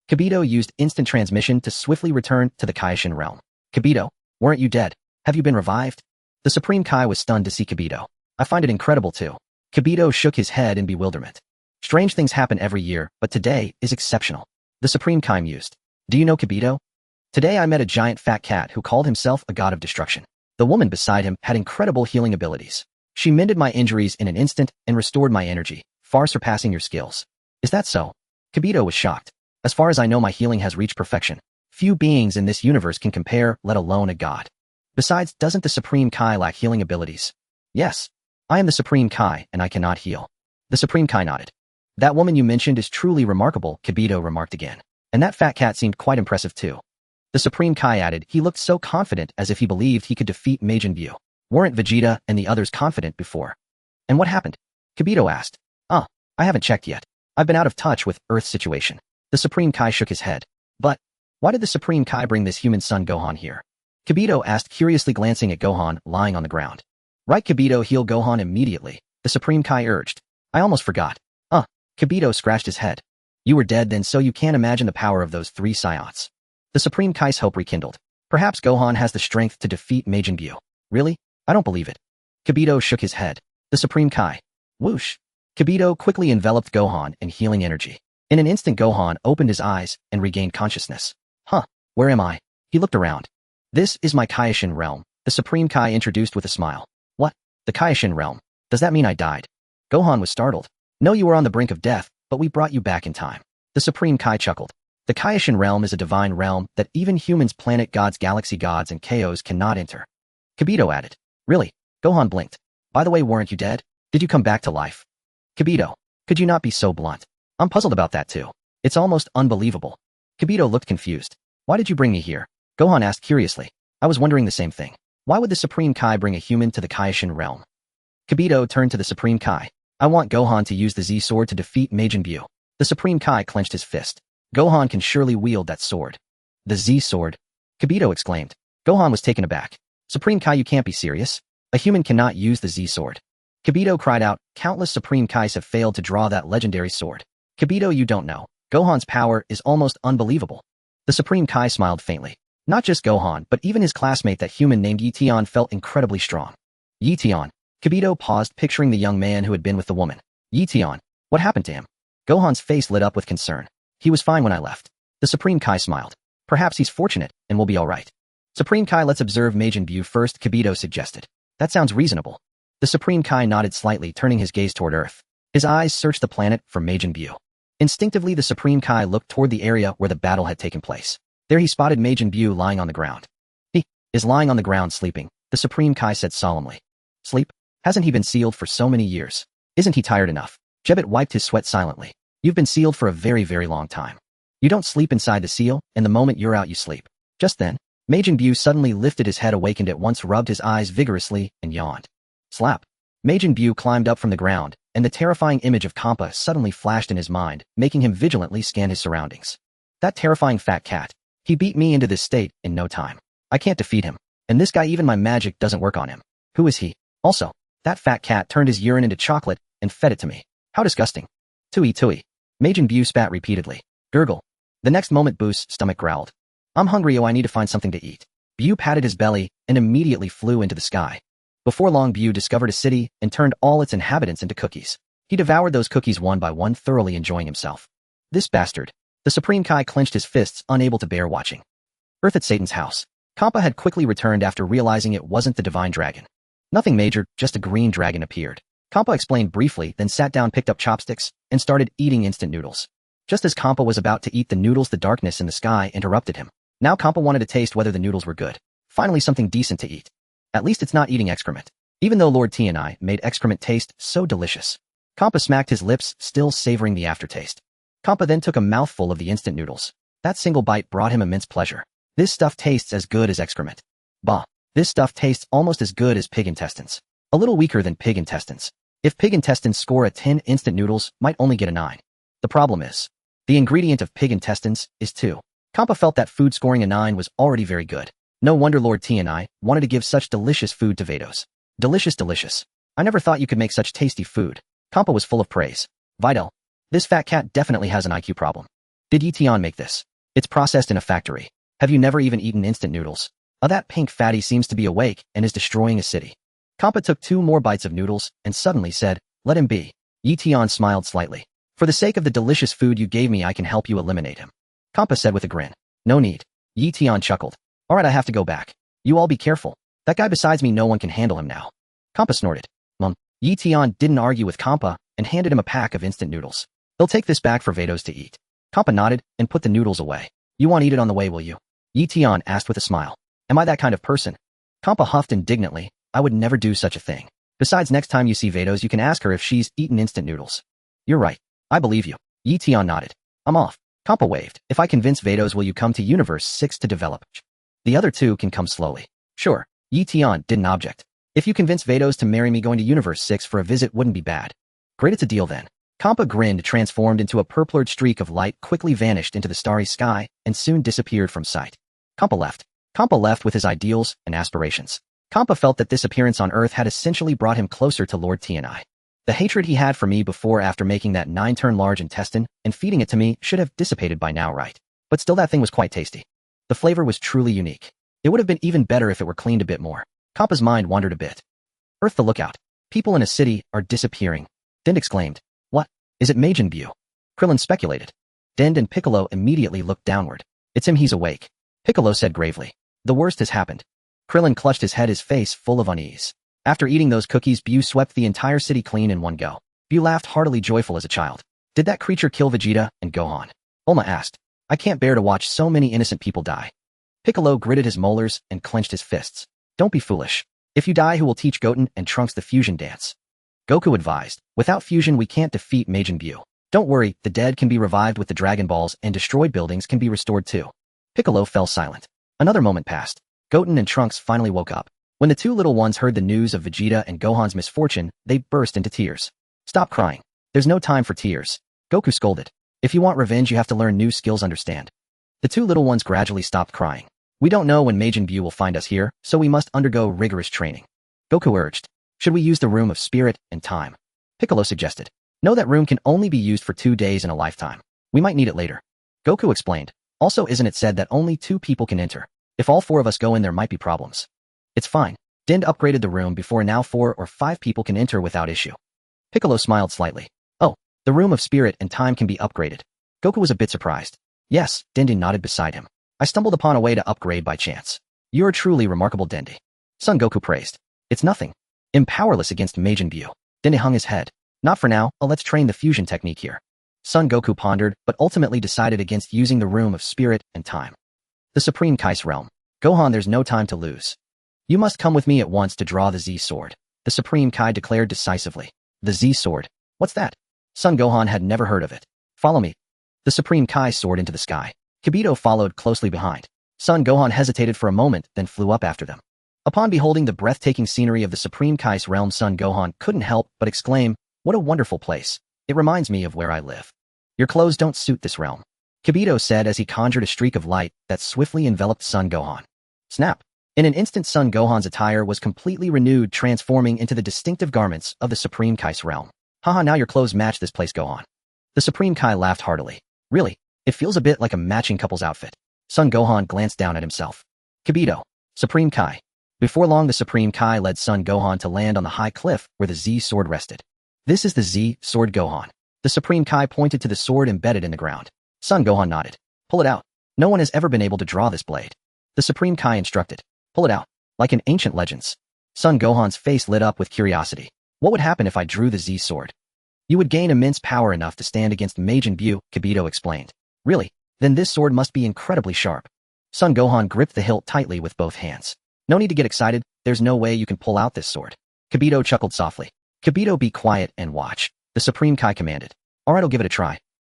Kibito used instant transmission to swiftly return to the Kaioshin realm. Kibito, weren't you dead? Have you been revived? The Supreme Kai was stunned to see Kibito. I find it incredible too. Kibito shook his head in bewilderment. Strange things happen every year, but today is exceptional. The Supreme Kai mused. Do you know Kibito? Today I met a giant fat cat who called himself a god of destruction. The woman beside him had incredible healing abilities. She mended my injuries in an instant and restored my energy, far surpassing your skills. Is that so? Kibito was shocked. As far as I know, my healing has reached perfection. Few beings in this universe can compare, let alone a god. Besides, doesn't the Supreme Kai lack healing abilities? Yes. I am the Supreme Kai, and I cannot heal. The Supreme Kai nodded. That woman you mentioned is truly remarkable, Kibito remarked again. And that fat cat seemed quite impressive too. The Supreme Kai added, he looked so confident, as if he believed he could defeat Majin Buu. Weren't Vegeta and the others confident before? And what happened? Kibito asked. I haven't checked yet. I've been out of touch with Earth's situation. The Supreme Kai shook his head. But why did the Supreme Kai bring this human son Gohan here? Kibito asked, curiously glancing at Gohan lying on the ground. Right, Kibito, heal Gohan immediately, the Supreme Kai urged. I almost forgot. Kibito scratched his head. You were dead then, so you can't imagine the power of those 3 Saiyans. The Supreme Kai's hope rekindled. Perhaps Gohan has the strength to defeat Majin Buu. Really? I don't believe it. Kibito shook his head. The Supreme Kai. Whoosh. Kibito quickly enveloped Gohan in healing energy. In an instant, Gohan opened his eyes and regained consciousness. Where am I? He looked around. This is my Kaioshin realm, the Supreme Kai introduced with a smile. What? The Kaioshin realm? Does that mean I died? Gohan was startled. No, you were on the brink of death, but we brought you back in time. The Supreme Kai chuckled. The Kaioshin realm is a divine realm that even humans, planet gods, galaxy gods, and KOs cannot enter. Kibito added. Really? Gohan blinked. By the way, weren't you dead? Did you come back to life? Kibito, could you not be so blunt? I'm puzzled about that too. It's almost unbelievable. Kibito looked confused. Why did you bring me here? Gohan asked curiously. I was wondering the same thing. Why would the Supreme Kai bring a human to the Kaioshin realm? Kibito turned to the Supreme Kai. I want Gohan to use the Z-sword to defeat Majin Buu. The Supreme Kai clenched his fist. Gohan can surely wield that sword. The Z-sword? Kibito exclaimed. Gohan was taken aback. Supreme Kai, you can't be serious. A human cannot use the Z-sword. Kibito cried out, countless Supreme Kais have failed to draw that legendary sword. Kibito, you don't know. Gohan's power is almost unbelievable. The Supreme Kai smiled faintly. Not just Gohan, but even his classmate, that human named Eion, felt incredibly strong. Eion. Kibito paused, picturing the young man who had been with the woman. Eion. What happened to him? Gohan's face lit up with concern. He was fine when I left. The Supreme Kai smiled. Perhaps he's fortunate, and will be alright. Supreme Kai, let's observe Majin Buu first, Kibito suggested. That sounds reasonable. The Supreme Kai nodded slightly, turning his gaze toward Earth. His eyes searched the planet for Majin Buu. Instinctively, the Supreme Kai looked toward the area where the battle had taken place. There he spotted Majin Buu lying on the ground. He is lying on the ground sleeping, the Supreme Kai said solemnly. Sleep? Hasn't he been sealed for so many years? Isn't he tired enough? Jebet wiped his sweat silently. You've been sealed for a very, very long time. You don't sleep inside the seal, and the moment you're out you sleep. Just then, Majin Buu suddenly lifted his head, awakened at once, rubbed his eyes vigorously, and yawned. Slap. Majin Buu climbed up from the ground, and the terrifying image of Kampa suddenly flashed in his mind, making him vigilantly scan his surroundings. That terrifying fat cat. He beat me into this state in no time. I can't defeat him. And this guy, even my magic doesn't work on him. Who is he? Also, that fat cat turned his urine into chocolate and fed it to me. How disgusting. Tui tui. Majin Buu spat repeatedly. Gurgle. The next moment Buu's stomach growled. I'm hungry, oh, I need to find something to eat. Buu patted his belly and immediately flew into the sky. Before long, Buu discovered a city and turned all its inhabitants into cookies. He devoured those cookies one by one, thoroughly enjoying himself. This bastard. The Supreme Kai clenched his fists, unable to bear watching. Earth at Satan's house. Kampa had quickly returned after realizing it wasn't the divine dragon. Nothing major, just a green dragon appeared. Kampa explained briefly, then sat down, picked up chopsticks, and started eating instant noodles. Just as Kampa was about to eat the noodles, the darkness in the sky interrupted him. Now Kampa wanted to taste whether the noodles were good. Finally something decent to eat. At least it's not eating excrement. Even though Lord T and I made excrement taste so delicious. Kampa smacked his lips, still savoring the aftertaste. Kampa then took a mouthful of the instant noodles. That single bite brought him immense pleasure. This stuff tastes as good as excrement. Bah. This stuff tastes almost as good as pig intestines. A little weaker than pig intestines. If pig intestines score a 10, instant noodles might only get a 9. The problem is, the ingredient of pig intestines is 2. Kampa felt that food scoring a 9 was already very good. No wonder Lord T and I wanted to give such delicious food to Vados. Delicious, delicious. I never thought you could make such tasty food. Kampa was full of praise. Videl. This fat cat definitely has an IQ problem. Did Eion make this? It's processed in a factory. Have you never even eaten instant noodles? That pink fatty seems to be awake and is destroying a city. Kampa took 2 more bites of noodles and suddenly said, let him be. Eion smiled slightly. For the sake of the delicious food you gave me, I can help you eliminate him. Kampa said with a grin. No need. Eion chuckled. Alright, I have to go back. You all be careful. That guy besides me, no one can handle him now. Kampa snorted. Eion didn't argue with Kampa and handed him a pack of instant noodles. He'll take this back for Vados to eat. Kampa nodded and put the noodles away. You want to eat it on the way, will you? Eion asked with a smile. Am I that kind of person? Kampa huffed indignantly. I would never do such a thing. Besides, next time you see Vados, you can ask her if she's eaten instant noodles. You're right. I believe you. Eion nodded. I'm off. Kampa waved. If I convince Vados, will you come to Universe 6 to develop? The other 2 can come slowly. Sure. Eion didn't object. If you convince Vados to marry me, going to Universe 6 for a visit wouldn't be bad. Great, it's a deal then. Kampa grinned, transformed into a purplured streak of light, quickly vanished into the starry sky, and soon disappeared from sight. Kampa left. Kampa left with his ideals and aspirations. Kampa felt that this appearance on Earth had essentially brought him closer to Lord T and I. The hatred he had for me before, after making that 9-turn large intestine and feeding it to me, should have dissipated by now, right? But still, that thing was quite tasty. The flavor was truly unique. It would have been even better if it were cleaned a bit more. Kampa's mind wandered a bit. Earth, the lookout. People in a city are disappearing. Dend exclaimed. What? Is it Majin Buu? Krillin speculated. Dend and Piccolo immediately looked downward. It's him, he's awake. Piccolo said gravely. The worst has happened. Krillin clutched his head, his face full of unease. After eating those cookies, Buu swept the entire city clean in one go. Buu laughed heartily, joyful as a child. Did that creature kill Vegeta and Gohan? Bulma asked. I can't bear to watch so many innocent people die. Piccolo gritted his molars and clenched his fists. Don't be foolish. If you die, who will teach Goten and Trunks the fusion dance? Goku advised. Without fusion, we can't defeat Majin Buu. Don't worry, the dead can be revived with the Dragon Balls and destroyed buildings can be restored too. Piccolo fell silent. Another moment passed. Goten and Trunks finally woke up. When the 2 little ones heard the news of Vegeta and Gohan's misfortune, they burst into tears. Stop crying. There's no time for tears. Goku scolded. If you want revenge, you have to learn new skills, understand? The 2 little ones gradually stopped crying. We don't know when Majin Buu will find us here, so we must undergo rigorous training. Goku urged. Should we use the room of spirit and time? Piccolo suggested. No, that room can only be used for 2 days in a lifetime. We might need it later. Goku explained. Also, isn't it said that only 2 people can enter? If all 4 of us go in, there might be problems. It's fine. Dend upgraded the room before, now 4 or 5 people can enter without issue. Piccolo smiled slightly. Oh, the room of spirit and time can be upgraded. Goku was a bit surprised. Yes, Dendi nodded beside him. I stumbled upon a way to upgrade by chance. You're truly remarkable, Dendi. Son Goku praised. It's nothing. I'm powerless against Majin Buu. Dendi hung his head. Not for now, let's train the fusion technique here. Son Goku pondered, but ultimately decided against using the room of spirit and time. The Supreme Kai's realm. Gohan, there's no time to lose. You must come with me at once to draw the Z sword. The Supreme Kai declared decisively. The Z sword? What's that? Son Gohan had never heard of it. Follow me. The Supreme Kai soared into the sky. Kibito followed closely behind. Son Gohan hesitated for a moment, then flew up after them. Upon beholding the breathtaking scenery of the Supreme Kai's realm, Son Gohan couldn't help but exclaim, "What a wonderful place. It reminds me of where I live." "Your clothes don't suit this realm," Kibito said as he conjured a streak of light that swiftly enveloped Son Gohan. Snap! In an instant, Son Gohan's attire was completely renewed, transforming into the distinctive garments of the Supreme Kai's realm. "Haha, now your clothes match this place, Gohan." The Supreme Kai laughed heartily. "Really? It feels a bit like a matching couple's outfit." Son Gohan glanced down at himself. Kibito. Supreme Kai. Before long, the Supreme Kai led Son Gohan to land on the high cliff where the Z sword rested. "This is the Z sword, Gohan." The Supreme Kai pointed to the sword embedded in the ground. Son Gohan nodded. "Pull it out. No one has ever been able to draw this blade." The Supreme Kai instructed. "Pull it out, like in ancient legends." Son Gohan's face lit up with curiosity. "What would happen if I drew the Z sword?" "You would gain immense power enough to stand against Majin Buu," Kibito explained. "Really? Then this sword must be incredibly sharp." Son Gohan gripped the hilt tightly with both hands. "No need to get excited. There's no way you can pull out this sword." Kibito chuckled softly. "Kibito, be quiet and watch," the Supreme Kai commanded. "Alright, I'll give it a try."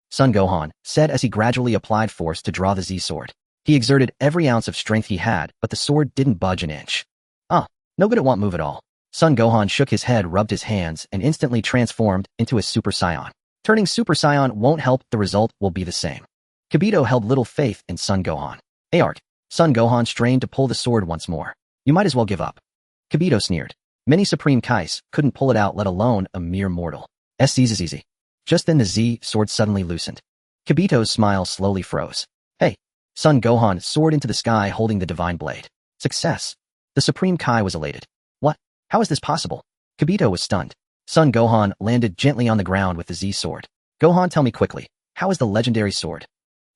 Son Gohan said as he gradually applied force to draw the Z sword. He exerted every ounce of strength he had, but the sword didn't budge an inch. No good, it won't move at all." Son Gohan shook his head, rubbed his hands, and instantly transformed into a Super Saiyan. Turning Super Saiyan won't help, the result will be the same. Kibito held little faith in Son Gohan. "Arg." Son Gohan strained to pull the sword once more. "You might as well give up." Kibito sneered. Many Supreme Kais couldn't pull it out, let alone a mere mortal. Is easy. Just then the Z sword suddenly loosened. Kibito's smile slowly froze. "Hey." Son Gohan soared into the sky holding the divine blade. "Success." The Supreme Kai was elated. "What? How is this possible?" Kibito was stunned. Son Gohan landed gently on the ground with the Z sword. "Gohan, tell me quickly, how is the legendary sword?"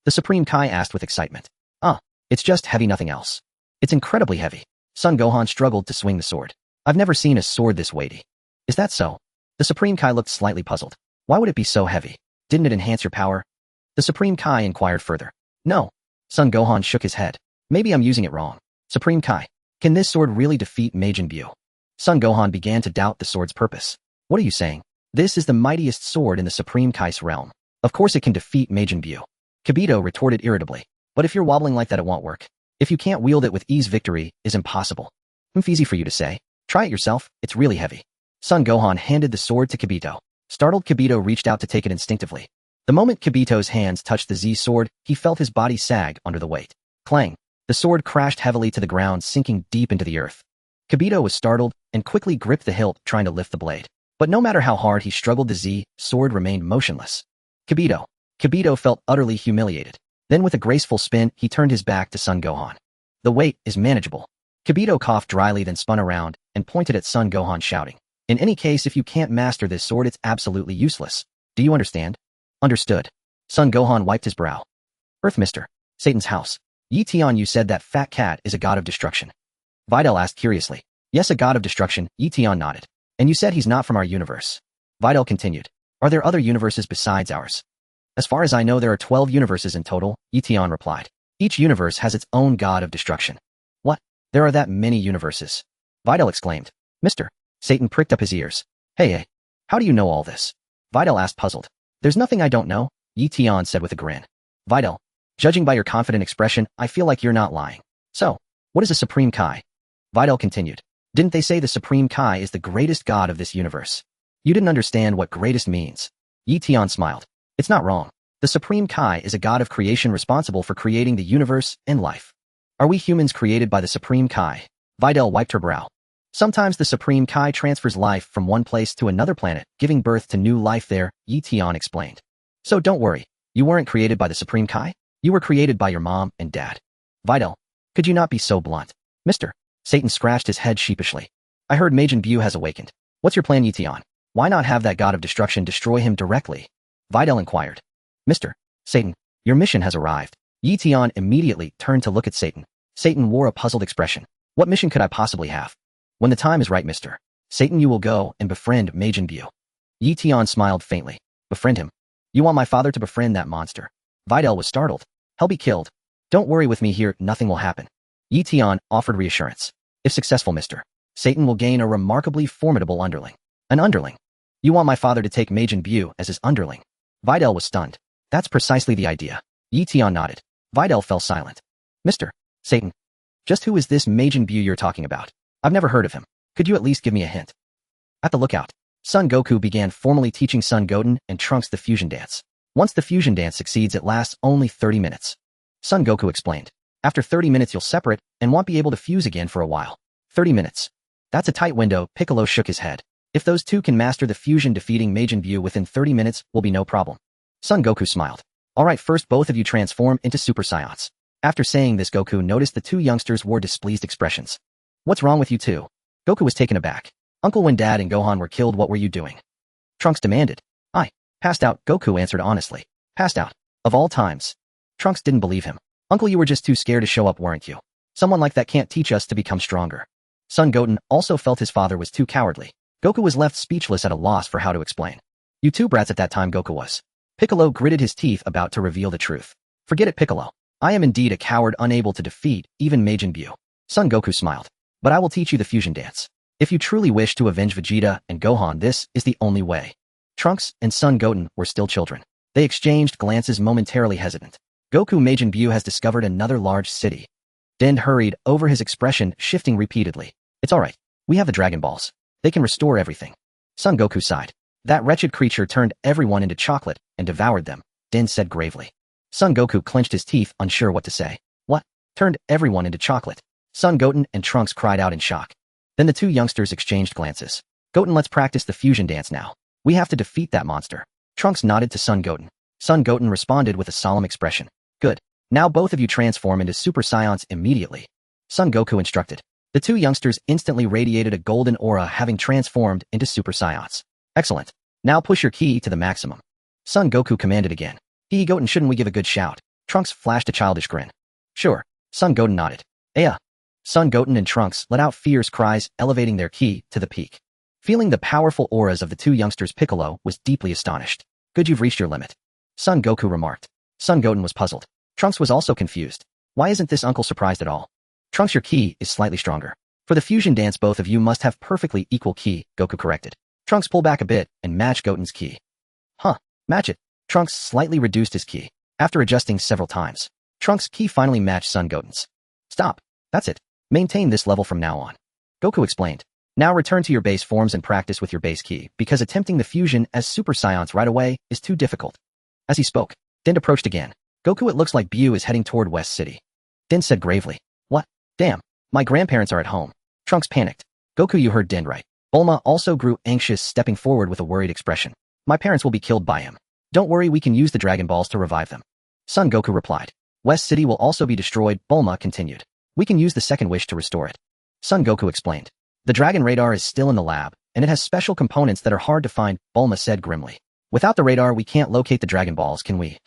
The Supreme Kai asked with excitement. It's just heavy, nothing else." "It's incredibly heavy." Son Gohan struggled to swing the sword. "I've never seen a sword this weighty." "Is that so?" The Supreme Kai looked slightly puzzled. "Why would it be so heavy? Didn't it enhance your power?" The Supreme Kai inquired further. "No." Son Gohan shook his head. "Maybe I'm using it wrong." "Supreme Kai, can this sword really defeat Majin Buu?" Son Gohan began to doubt the sword's purpose. "What are you saying? This is the mightiest sword in the Supreme Kai's realm. Of course it can defeat Majin Buu." Kibito retorted irritably. "But if you're wobbling like that, it won't work. If you can't wield it with ease, victory is impossible." Easy for you to say. Try it yourself, it's really heavy." Son Gohan handed the sword to Kibito. Startled, Kibito reached out to take it instinctively. The moment Kibito's hands touched the Z sword, he felt his body sag under the weight. Clang! The sword crashed heavily to the ground, sinking deep into the earth. Kibito was startled and quickly gripped the hilt, trying to lift the blade. But no matter how hard he struggled, the Z sword remained motionless. Kibito felt utterly humiliated. Then with a graceful spin, he turned his back to Son Gohan. "The weight is manageable." Kibito coughed dryly, then spun around and pointed at Son Gohan, shouting, "In any case, if you can't master this sword, it's absolutely useless. Do you understand?" "Understood." Son Gohan wiped his brow. "Earth, Mr. Satan's house. Eion, you said that fat cat is a god of destruction." Videl asked curiously. "Yes, a god of destruction," Eion nodded. "And you said he's not from our universe." Videl continued. "Are there other universes besides ours?" "As far as I know, there are 12 universes in total," Eion replied. "Each universe has its own god of destruction." "What? There are that many universes?" Videl exclaimed. "Mr. Satan pricked up his ears. Hey, how do you know all this?" Videl asked, puzzled. "There's nothing I don't know," Eion said with a grin. "Videl, judging by your confident expression, I feel like you're not lying. So, what is a Supreme Kai?" Videl continued. "Didn't they say the Supreme Kai is the greatest god of this universe?" "You didn't understand what greatest means." Eion smiled. "It's not wrong. The Supreme Kai is a god of creation responsible for creating the universe and life." "Are we humans created by the Supreme Kai?" Videl wiped her brow. "Sometimes the Supreme Kai transfers life from one place to another planet, giving birth to new life there," Eion explained. "So don't worry, you weren't created by the Supreme Kai? You were created by your mom and dad." "Videl, could you not be so blunt?" "Mr. Satan scratched his head sheepishly. "I heard Majin Buu has awakened. What's your plan, Eion? Why not have that god of destruction destroy him directly?" Videl inquired. "Mr. Satan, your mission has arrived." Eion immediately turned to look at Satan. Satan wore a puzzled expression. "What mission could I possibly have?" "When the time is right, Mr. Satan, you will go and befriend Majin Buu." Eion smiled faintly. "Befriend him? You want my father to befriend that monster?" Videl was startled. "He'll be killed. Don't worry with me here, nothing will happen." Eion offered reassurance. "If successful, Mr. Satan will gain a remarkably formidable underling." "An underling? You want my father to take Majin Buu as his underling?" Videl was stunned. "That's precisely the idea." Eion nodded. Videl fell silent. "Mr. Satan. Just who is this Majin Buu you're talking about? I've never heard of him. Could you at least give me a hint? At the lookout, Son Goku began formally teaching Son Goten and Trunks the fusion dance. Once the fusion dance succeeds, it lasts only 30 minutes. Son Goku explained. After 30 minutes you'll separate and won't be able to fuse again for a while. 30 minutes. That's a tight window. Piccolo shook his head. If those two can master the fusion, defeating Majin Buu within 30 minutes will be no problem. Son Goku smiled. Alright, first both of you transform into Super Saiyans. After saying this, Goku noticed the two youngsters wore displeased expressions. What's wrong with you two? Goku was taken aback. Uncle, when Dad and Gohan were killed, what were you doing? Trunks demanded. I passed out, Goku answered honestly. Passed out. Of all times. Trunks didn't believe him. Uncle, you were just too scared to show up, weren't you? Someone like that can't teach us to become stronger. Son Goten also felt his father was too cowardly. Goku was left speechless at a loss for how to explain. You two brats, at that time Goku was. Piccolo gritted his teeth, about to reveal the truth. Forget it, Piccolo. I am indeed a coward, unable to defeat even Majin Buu. Son Goku smiled. But I will teach you the fusion dance. If you truly wish to avenge Vegeta and Gohan, this is the only way. Trunks and Son Goten were still children. They exchanged glances, momentarily hesitant. Goku, Majin Buu has discovered another large city. Dend hurried over, his expression shifting repeatedly. It's alright. We have the Dragon Balls. They can restore everything. Son Goku sighed. That wretched creature turned everyone into chocolate and devoured them, Dend said gravely. Son Goku clenched his teeth, unsure what to say. What? Turned everyone into chocolate? Son Goten and Trunks cried out in shock. Then the two youngsters exchanged glances. Goten, let's practice the fusion dance now. We have to defeat that monster. Trunks nodded to Son Goten. Son Goten responded with a solemn expression. Good. Now both of you transform into Super Saiyans immediately. Son Goku instructed. The two youngsters instantly radiated a golden aura, having transformed into Super Saiyans. Excellent. Now push your ki to the maximum. Son Goku commanded again. Goten, shouldn't we give a good shout? Trunks flashed a childish grin. Sure. Son Goten nodded. Aya. Son Goten and Trunks let out fierce cries, elevating their ki to the peak. Feeling the powerful auras of the two youngsters, Piccolo was deeply astonished. Good, you've reached your limit. Son Goku remarked. Son Goten was puzzled. Trunks was also confused. Why isn't this uncle surprised at all? Trunks, your ki is slightly stronger. For the fusion dance, both of you must have perfectly equal ki, Goku corrected. Trunks, pull back a bit and match Goten's ki. Huh, match it. Trunks slightly reduced his ki. After adjusting several times, Trunks' ki finally matched Son Goten's. Stop. That's it. Maintain this level from now on. Goku explained. Now return to your base forms and practice with your base ki, because attempting the fusion as Super Saiyans right away is too difficult. As he spoke, Dend approached again. Goku, it looks like Buu is heading toward West City. Dend said gravely. What? Damn. My grandparents are at home. Trunks panicked. Goku, you heard Dend right. Bulma also grew anxious, stepping forward with a worried expression. My parents will be killed by him. Don't worry, we can use the Dragon Balls to revive them. Son Goku replied. West City will also be destroyed, Bulma continued. We can use the second wish to restore it. Son Goku explained. The Dragon Radar is still in the lab, and it has special components that are hard to find, Bulma said grimly. Without the radar, we can't locate the Dragon Balls, can we?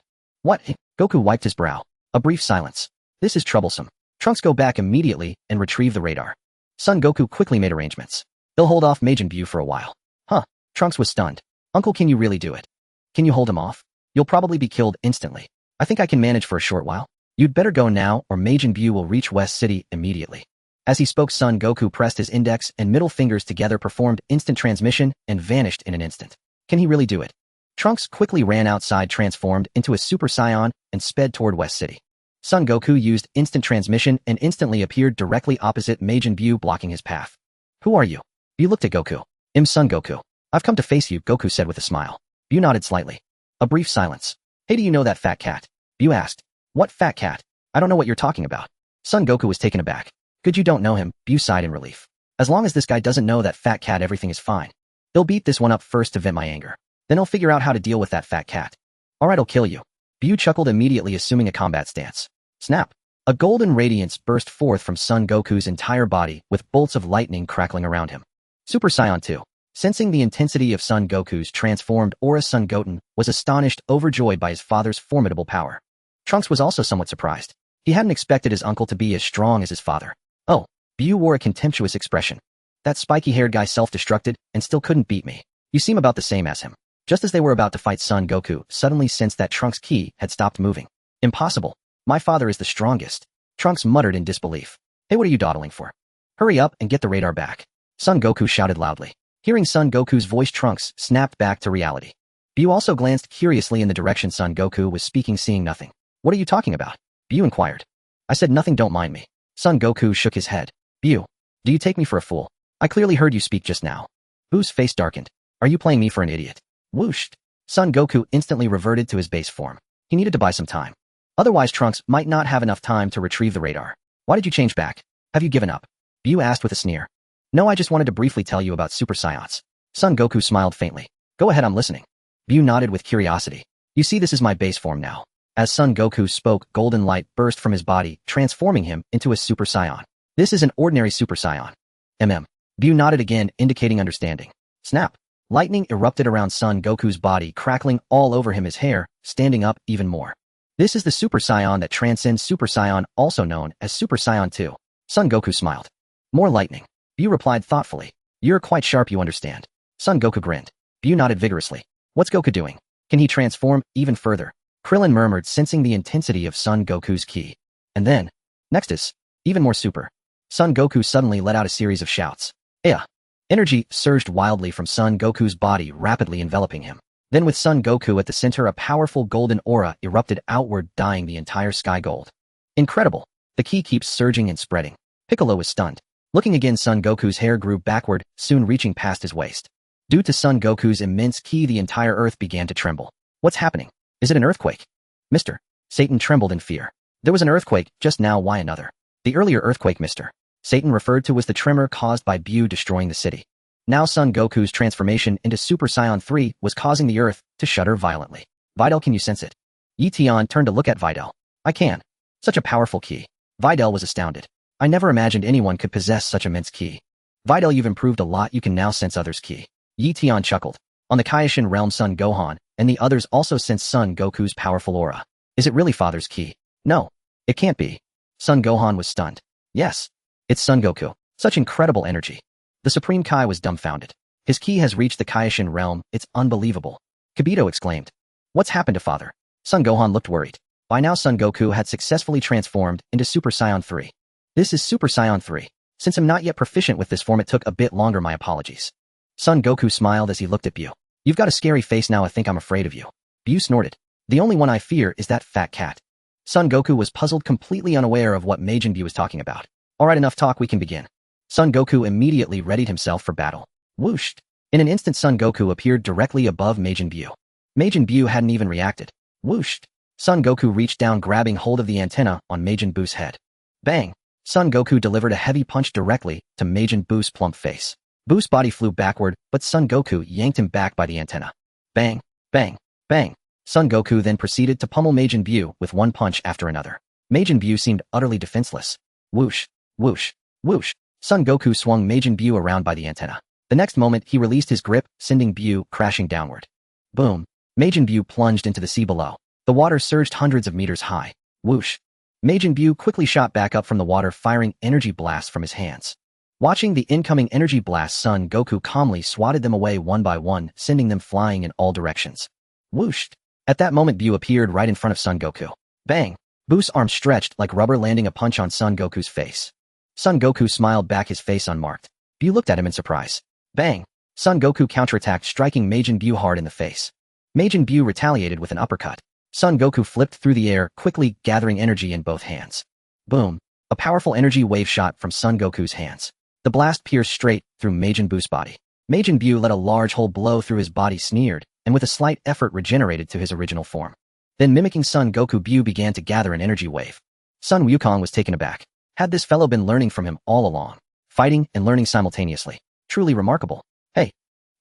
What? Goku wiped his brow. A brief silence. This is troublesome. Trunks, go back immediately and retrieve the radar. Son Goku quickly made arrangements. They'll hold off Majin Buu for a while. Huh. Trunks was stunned. Uncle, can you really do it? Can you hold him off? You'll probably be killed instantly. I think I can manage for a short while. You'd better go now, or Majin Buu will reach West City immediately. As he spoke, Son Goku pressed his index and middle fingers together, performed instant transmission, and vanished in an instant. Can he really do it? Trunks quickly ran outside, transformed into a Super Saiyan, and sped toward West City. Son Goku used instant transmission and instantly appeared directly opposite Majin Buu, blocking his path. Who are you? Buu looked at Goku. I'm Son Goku. I've come to face you, Goku said with a smile. Buu nodded slightly. A brief silence. Hey, do you know that fat cat? Buu asked. What fat cat? I don't know what you're talking about. Son Goku was taken aback. Good, you don't know him, Buu sighed in relief. As long as this guy doesn't know that fat cat, everything is fine. He'll beat this one up first to vent my anger. Then he'll figure out how to deal with that fat cat. Alright, I'll kill you. Buu chuckled, immediately assuming a combat stance. Snap. A golden radiance burst forth from Son Goku's entire body, with bolts of lightning crackling around him. Super Saiyan 2. Sensing the intensity of Son Goku's transformed aura, Son Goten was astonished, overjoyed by his father's formidable power. Trunks was also somewhat surprised. He hadn't expected his uncle to be as strong as his father. Oh, Buu wore a contemptuous expression. That spiky-haired guy self-destructed and still couldn't beat me. You seem about the same as him. Just as they were about to fight, Son Goku suddenly sensed that Trunks' ki had stopped moving. Impossible. My father is the strongest. Trunks muttered in disbelief. Hey, what are you dawdling for? Hurry up and get the radar back. Son Goku shouted loudly. Hearing Son Goku's voice, Trunks snapped back to reality. Buu also glanced curiously in the direction Son Goku was speaking, seeing nothing. What are you talking about? Buu inquired. I said nothing, don't mind me. Son Goku shook his head. Buu, do you take me for a fool? I clearly heard you speak just now. Buu's face darkened. Are you playing me for an idiot? Whooshed. Son Goku instantly reverted to his base form. He needed to buy some time. Otherwise Trunks might not have enough time to retrieve the radar. Why did you change back? Have you given up? Buu asked with a sneer. No, I just wanted to briefly tell you about Super Saiyans. Son Goku smiled faintly. Go ahead, I'm listening. Buu nodded with curiosity. You see, this is my base form now. As Son Goku spoke, golden light burst from his body, transforming him into a Super Saiyan. This is an ordinary Super Saiyan. Buu nodded again, indicating understanding. Snap. Lightning erupted around Son Goku's body, crackling all over him, his hair standing up even more. This is the Super Saiyan that transcends Super Saiyan, also known as Super Saiyan 2. Son Goku smiled. More lightning. Buu replied thoughtfully. You're quite sharp, you understand. Son Goku grinned. Buu nodded vigorously. What's Goku doing? Can he transform even further? Krillin murmured, sensing the intensity of Son Goku's ki. And then, next is, even more super. Son Goku suddenly let out a series of shouts. Aya! Energy surged wildly from Son Goku's body, rapidly enveloping him. Then with Son Goku at the center, a powerful golden aura erupted outward, dyeing the entire sky gold. Incredible! The ki keeps surging and spreading. Piccolo was stunned. Looking again, Son Goku's hair grew backward, soon reaching past his waist. Due to Son Goku's immense ki, the entire earth began to tremble. What's happening? Is it an earthquake? Mr. Satan trembled in fear. There was an earthquake just now, why another? The earlier earthquake Mr. Satan referred to was the tremor caused by Buu destroying the city. Now Son Goku's transformation into Super Saiyan 3 was causing the earth to shudder violently. Videl, can you sense it? Eion turned to look at Videl. I can. Such a powerful ki. Videl was astounded. I never imagined anyone could possess such immense ki. Videl, you've improved a lot, you can now sense others' ki. Eion chuckled. On the Kaioshin realm, Son Gohan and the others also sensed Son Goku's powerful aura. Is it really father's ki? No. It can't be. Son Gohan was stunned. Yes. It's Son Goku. Such incredible energy. The Supreme Kai was dumbfounded. His ki has reached the Kaioshin realm, it's unbelievable. Kibito exclaimed. What's happened to father? Son Gohan looked worried. By now Son Goku had successfully transformed into Super Saiyan 3. This is Super Saiyan 3. Since I'm not yet proficient with this form, it took a bit longer, my apologies. Son Goku smiled as he looked at Buu. You've got a scary face now, I think I'm afraid of you. Buu snorted. The only one I fear is that fat cat. Son Goku was puzzled, completely unaware of what Majin Buu was talking about. Alright, enough talk, we can begin. Son Goku immediately readied himself for battle. Whooshed. In an instant Son Goku appeared directly above Majin Buu. Majin Buu hadn't even reacted. Whooshed. Son Goku reached down, grabbing hold of the antenna on Majin Buu's head. Bang. Son Goku delivered a heavy punch directly to Majin Buu's plump face. Buu's body flew backward, but Son Goku yanked him back by the antenna. Bang, bang, bang. Son Goku then proceeded to pummel Majin Buu with one punch after another. Majin Buu seemed utterly defenseless. Whoosh, whoosh, whoosh. Son Goku swung Majin Buu around by the antenna. The next moment, he released his grip, sending Buu crashing downward. Boom. Majin Buu plunged into the sea below. The water surged hundreds of meters high. Whoosh. Majin Buu quickly shot back up from the water, firing energy blasts from his hands. Watching the incoming energy blasts, Son Goku calmly swatted them away one by one, sending them flying in all directions. Whooshed. At that moment, Buu appeared right in front of Son Goku. Bang. Buu's arm stretched like rubber, landing a punch on Son Goku's face. Son Goku smiled back, his face unmarked. Buu looked at him in surprise. Bang. Son Goku counterattacked, striking Majin Buu hard in the face. Majin Buu retaliated with an uppercut. Son Goku flipped through the air, quickly gathering energy in both hands. Boom. A powerful energy wave shot from Son Goku's hands. The blast pierced straight through Majin Buu's body. Majin Buu let a large hole blow through his body, sneered, and with a slight effort regenerated to his original form. Then, mimicking Son Goku, Buu began to gather an energy wave. Sun Wukong was taken aback. Had this fellow been learning from him all along? Fighting and learning simultaneously. Truly remarkable. Hey!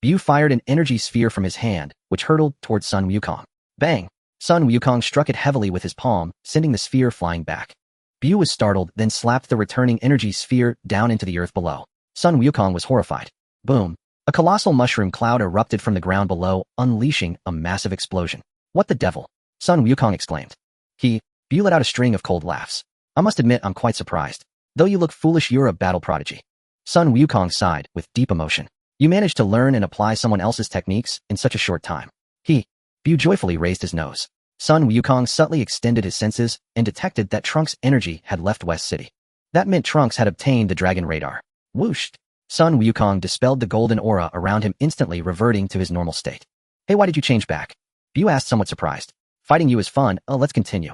Buu fired an energy sphere from his hand, which hurtled towards Sun Wukong. Bang! Sun Wukong struck it heavily with his palm, sending the sphere flying back. Buu was startled, then slapped the returning energy sphere down into the earth below. Sun Wukong was horrified. Boom! A colossal mushroom cloud erupted from the ground below, unleashing a massive explosion. What the devil? Sun Wukong exclaimed. Buu let out a string of cold laughs. I must admit I'm quite surprised. Though you look foolish, you're a battle prodigy. Sun Wukong sighed with deep emotion. You managed to learn and apply someone else's techniques in such a short time. Buu joyfully raised his nose. Sun Wukong subtly extended his senses and detected that Trunks' energy had left West City. That meant Trunks had obtained the dragon radar. Whooshed. Sun Wukong dispelled the golden aura around him, instantly reverting to his normal state. Hey, why did you change back? Buu asked, somewhat surprised. Fighting you is fun, let's continue.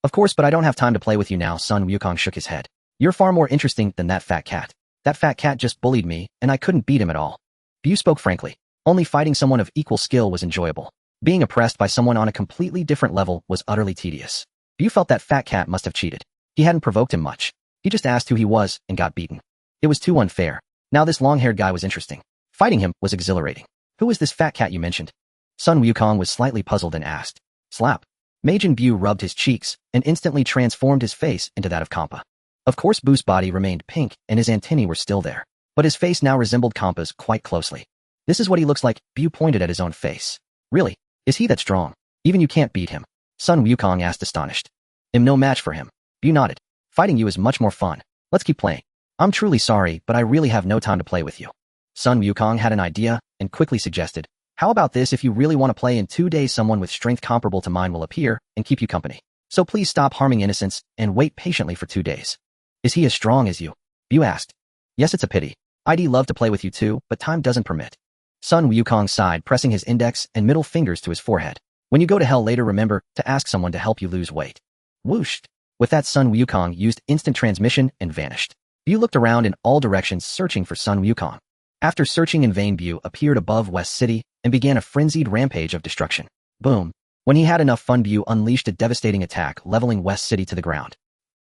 Of course, but I don't have time to play with you now. Sun Wukong shook his head. You're far more interesting than that fat cat. That fat cat just bullied me, and I couldn't beat him at all. Bu spoke frankly. Only fighting someone of equal skill was enjoyable. Being oppressed by someone on a completely different level was utterly tedious. Bu felt that fat cat must have cheated. He hadn't provoked him much. He just asked who he was and got beaten. It was too unfair. Now this long-haired guy was interesting. Fighting him was exhilarating. Who is this fat cat you mentioned? Sun Wukong was slightly puzzled and asked. Slap. Majin Buu rubbed his cheeks and instantly transformed his face into that of Kampa. Of course Buu's body remained pink and his antennae were still there, but his face now resembled Kampa's quite closely. This is what he looks like. Bu pointed at his own face. Really? Is he that strong? Even you can't beat him? Sun Wukong asked astonished. I'm no match for him. Bu nodded. Fighting you is much more fun. Let's keep playing. I'm truly sorry, but I really have no time to play with you. Sun Wukong had an idea and quickly suggested, how about this? If you really want to play in 2 days, someone with strength comparable to mine will appear and keep you company. So please stop harming innocents and wait patiently for 2 days. Is he as strong as you? Bu asked. Yes, it's a pity. I'd love to play with you too, but time doesn't permit. Sun Wukong sighed, pressing his index and middle fingers to his forehead. When you go to hell later, remember to ask someone to help you lose weight. Whooshed. With that, Sun Wukong used instant transmission and vanished. Bu looked around in all directions searching for Sun Wukong. After searching in vain, Bu appeared above West City and began a frenzied rampage of destruction. Boom. When he had enough fun, Bu unleashed a devastating attack, leveling West City to the ground.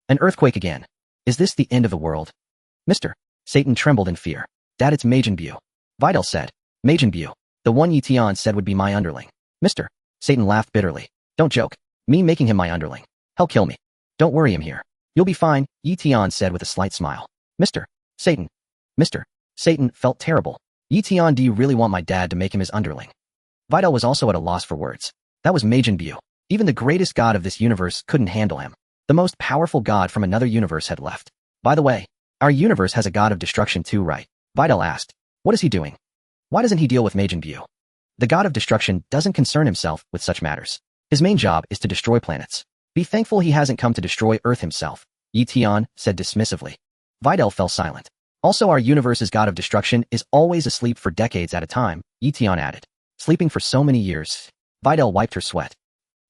An earthquake again. Is this the end of the world? Mr. Satan trembled in fear. Dad, it's Majin Buu. Videl said. Majin Buu. The one Eion said would be my underling. Mr. Satan laughed bitterly. Don't joke. Me making him my underling. He'll kill me. Don't worry, him here. You'll be fine, Eion said with a slight smile. Mr. Satan. Mr. Satan felt terrible. Eion, do you really want my dad to make him his underling? Videl was also at a loss for words. That was Majin Buu. Even the greatest god of this universe couldn't handle him. The most powerful god from another universe had left. By the way, our universe has a god of destruction too, right? Videl asked. What is he doing? Why doesn't he deal with Majin Buu? The god of destruction doesn't concern himself with such matters. His main job is to destroy planets. Be thankful he hasn't come to destroy Earth himself, Eion said dismissively. Videl fell silent. Also, our universe's god of destruction is always asleep for decades at a time, Eion added. Sleeping for so many years. Videl wiped her sweat.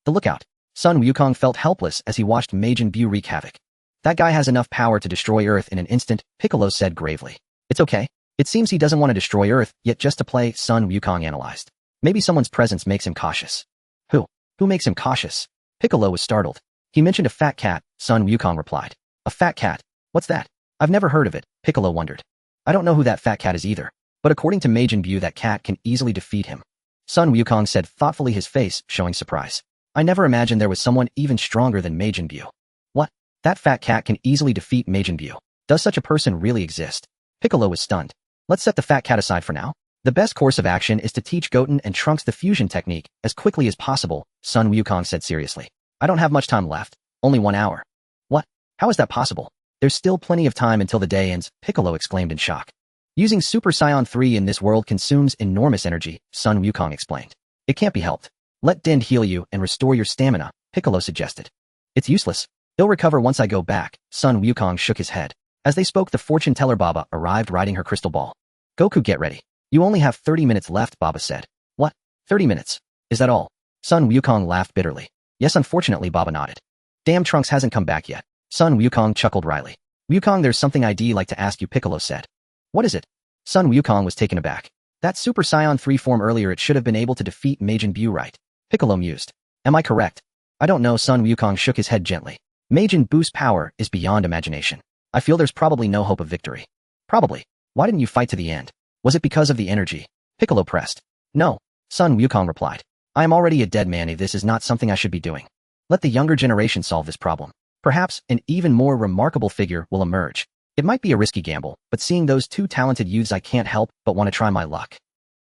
The lookout. Sun Wukong felt helpless as he watched Majin Buu wreak havoc. That guy has enough power to destroy Earth in an instant, Piccolo said gravely. It's okay. It seems he doesn't want to destroy Earth, yet just to play, Sun Wukong analyzed. Maybe someone's presence makes him cautious. Who? Who makes him cautious? Piccolo was startled. He mentioned a fat cat, Sun Wukong replied. A fat cat? What's that? I've never heard of it, Piccolo wondered. I don't know who that fat cat is either, but according to Majin Buu, that cat can easily defeat him. Sun Wukong said thoughtfully, his face showing surprise. I never imagined there was someone even stronger than Majin Buu. What? That fat cat can easily defeat Majin Buu. Does such a person really exist? Piccolo was stunned. Let's set the fat cat aside for now. The best course of action is to teach Goten and Trunks the fusion technique as quickly as possible, Sun Wukong said seriously. I don't have much time left. Only 1 hour. What? How is that possible? There's still plenty of time until the day ends, Piccolo exclaimed in shock. Using Super Saiyan 3 in this world consumes enormous energy, Sun Wukong explained. It can't be helped. Let Dend heal you and restore your stamina, Piccolo suggested. It's useless. He'll recover once I go back, Sun Wukong shook his head. As they spoke, the fortune teller Baba arrived riding her crystal ball. Goku, get ready. You only have 30 minutes left, Baba said. What? 30 minutes? Is that all? Sun Wukong laughed bitterly. Yes, unfortunately, Baba nodded. Damn, Trunks hasn't come back yet. Sun Wukong chuckled wryly. Wukong, there's something I'd like to ask you, Piccolo said. What is it? Sun Wukong was taken aback. That Super Saiyan 3 form earlier, it should have been able to defeat Majin Buu, right? Piccolo mused. Am I correct? I don't know, Sun Wukong shook his head gently. Majin Buu's power is beyond imagination. I feel there's probably no hope of victory. Probably. Why didn't you fight to the end? Was it because of the energy? Piccolo pressed. No, Sun Wukong replied. I am already a dead man, if this is not something I should be doing. Let the younger generation solve this problem. Perhaps an even more remarkable figure will emerge. It might be a risky gamble, but seeing those two talented youths, I can't help but want to try my luck.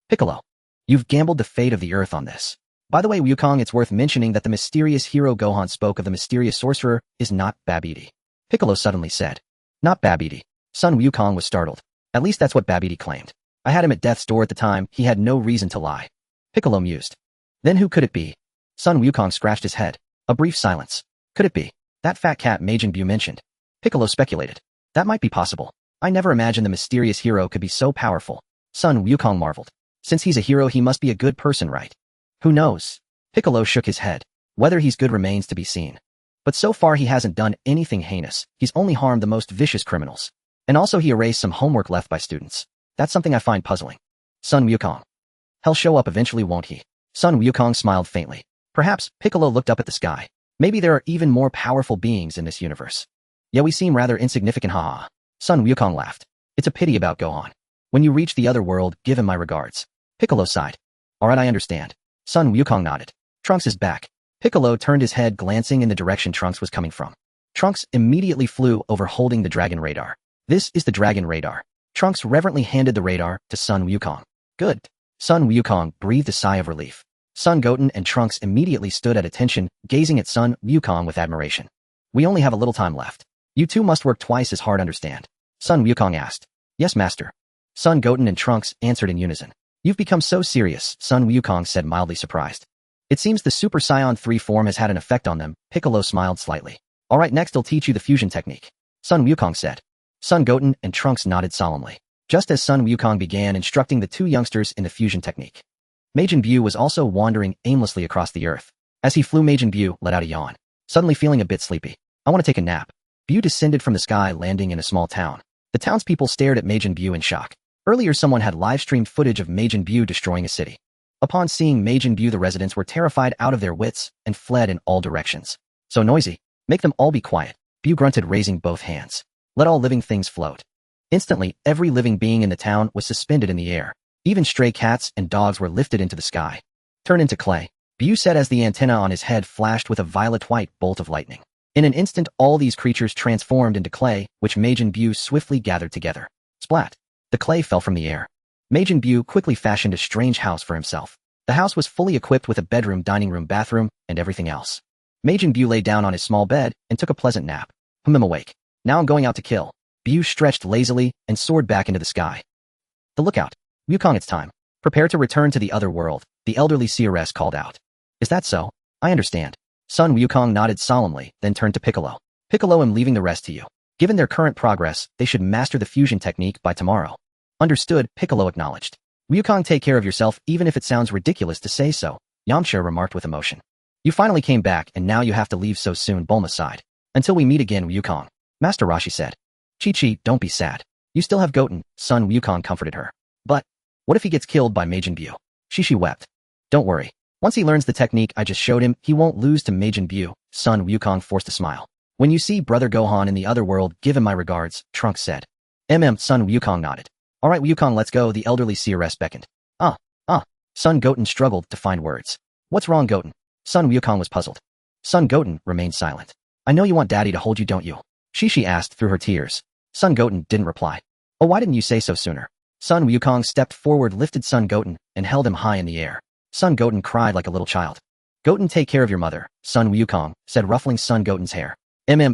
Piccolo. You've gambled the fate of the Earth on this. By the way, Wukong, it's worth mentioning that the mysterious hero Gohan spoke of the mysterious sorcerer is not Babidi. Piccolo suddenly said. Not Babidi. Sun Wukong was startled. At least that's what Babidi claimed. I had him at death's door at the time, he had no reason to lie. Piccolo mused. Then who could it be? Sun Wukong scratched his head. A brief silence. Could it be that fat cat Majin Buu mentioned? Piccolo speculated. That might be possible. I never imagined the mysterious hero could be so powerful. Sun Wukong marveled. Since he's a hero, he must be a good person, right? Who knows? Piccolo shook his head. Whether he's good remains to be seen. But so far he hasn't done anything heinous, he's only harmed the most vicious criminals. And also he erased some homework left by students. That's something I find puzzling. Sun Wukong. He'll show up eventually, won't he? Sun Wukong smiled faintly. Perhaps Piccolo looked up at the sky. Maybe there are even more powerful beings in this universe. Yeah, we seem rather insignificant, haha. Sun Wukong laughed. It's a pity about Gohan. When you reach the other world, give him my regards. Piccolo sighed. Alright, I understand. Sun Wukong nodded. Trunks is back. Piccolo turned his head, glancing in the direction Trunks was coming from. Trunks immediately flew over, holding the dragon radar. This is the dragon radar. Trunks reverently handed the radar to Sun Wukong. Good. Sun Wukong breathed a sigh of relief. Sun Goten and Trunks immediately stood at attention, gazing at Sun Wukong with admiration. We only have a little time left. You two must work twice as hard, understand? Sun Wukong asked. Yes, master. Sun Goten and Trunks answered in unison. You've become so serious, Sun Wukong said, mildly surprised. It seems the Super Saiyan 3 form has had an effect on them. Piccolo smiled slightly. Alright, next I'll teach you the fusion technique. Sun Wukong said. Sun Goten and Trunks nodded solemnly. Just as Sun Wukong began instructing the two youngsters in the fusion technique, Majin Buu was also wandering aimlessly across the earth. As he flew, Majin Buu let out a yawn, suddenly feeling a bit sleepy. I want to take a nap. Buu descended from the sky, landing in a small town. The townspeople stared at Majin Buu in shock. Earlier, someone had live-streamed footage of Majin Buu destroying a city. Upon seeing Majin Buu, the residents were terrified out of their wits and fled in all directions. So noisy. Make them all be quiet. Buu grunted, raising both hands. Let all living things float. Instantly, every living being in the town was suspended in the air. Even stray cats and dogs were lifted into the sky. Turn into clay, Buu said as the antenna on his head flashed with a violet-white bolt of lightning. In an instant, all these creatures transformed into clay, which Majin Buu swiftly gathered together. Splat! The clay fell from the air. Majin Buu quickly fashioned a strange house for himself. The house was fully equipped with a bedroom, dining room, bathroom, and everything else. Majin Buu lay down on his small bed and took a pleasant nap. I'm awake. Now I'm going out to kill. Buu stretched lazily and soared back into the sky. The lookout. Wukong, it's time. Prepare to return to the other world, the elderly seeress called out. Is that so? I understand. Sun Wukong nodded solemnly, then turned to Piccolo. Piccolo, I'm leaving the rest to you. Given their current progress, they should master the fusion technique by tomorrow. Understood, Piccolo acknowledged. Wukong, take care of yourself, even if it sounds ridiculous to say so, Yamcha remarked with emotion. You finally came back, and now you have to leave so soon, Bulma sighed. Until we meet again, Wukong. Master Roshi said. Chi-Chi, don't be sad. You still have Goten, Sun Wukong comforted her. But, what if he gets killed by Majin Buu? Chi-Chi wept. Don't worry. Once he learns the technique I just showed him, he won't lose to Majin Buu, Sun Wukong forced a smile. When you see Brother Gohan in the other world, give him my regards, Trunks said. Sun Wukong nodded. Alright Wukong, let's go, the elderly seeress beckoned. Sun Goten struggled to find words. What's wrong, Goten? Sun Wukong was puzzled. Sun Goten remained silent. I know you want Daddy to hold you, don't you? Shishi asked through her tears. Sun Goten didn't reply. Oh, why didn't you say so sooner? Sun Wukong stepped forward, lifted Sun Goten, and held him high in the air. Sun Goten cried like a little child. Goten, take care of your mother, Sun Wukong said, ruffling Sun Goten's hair.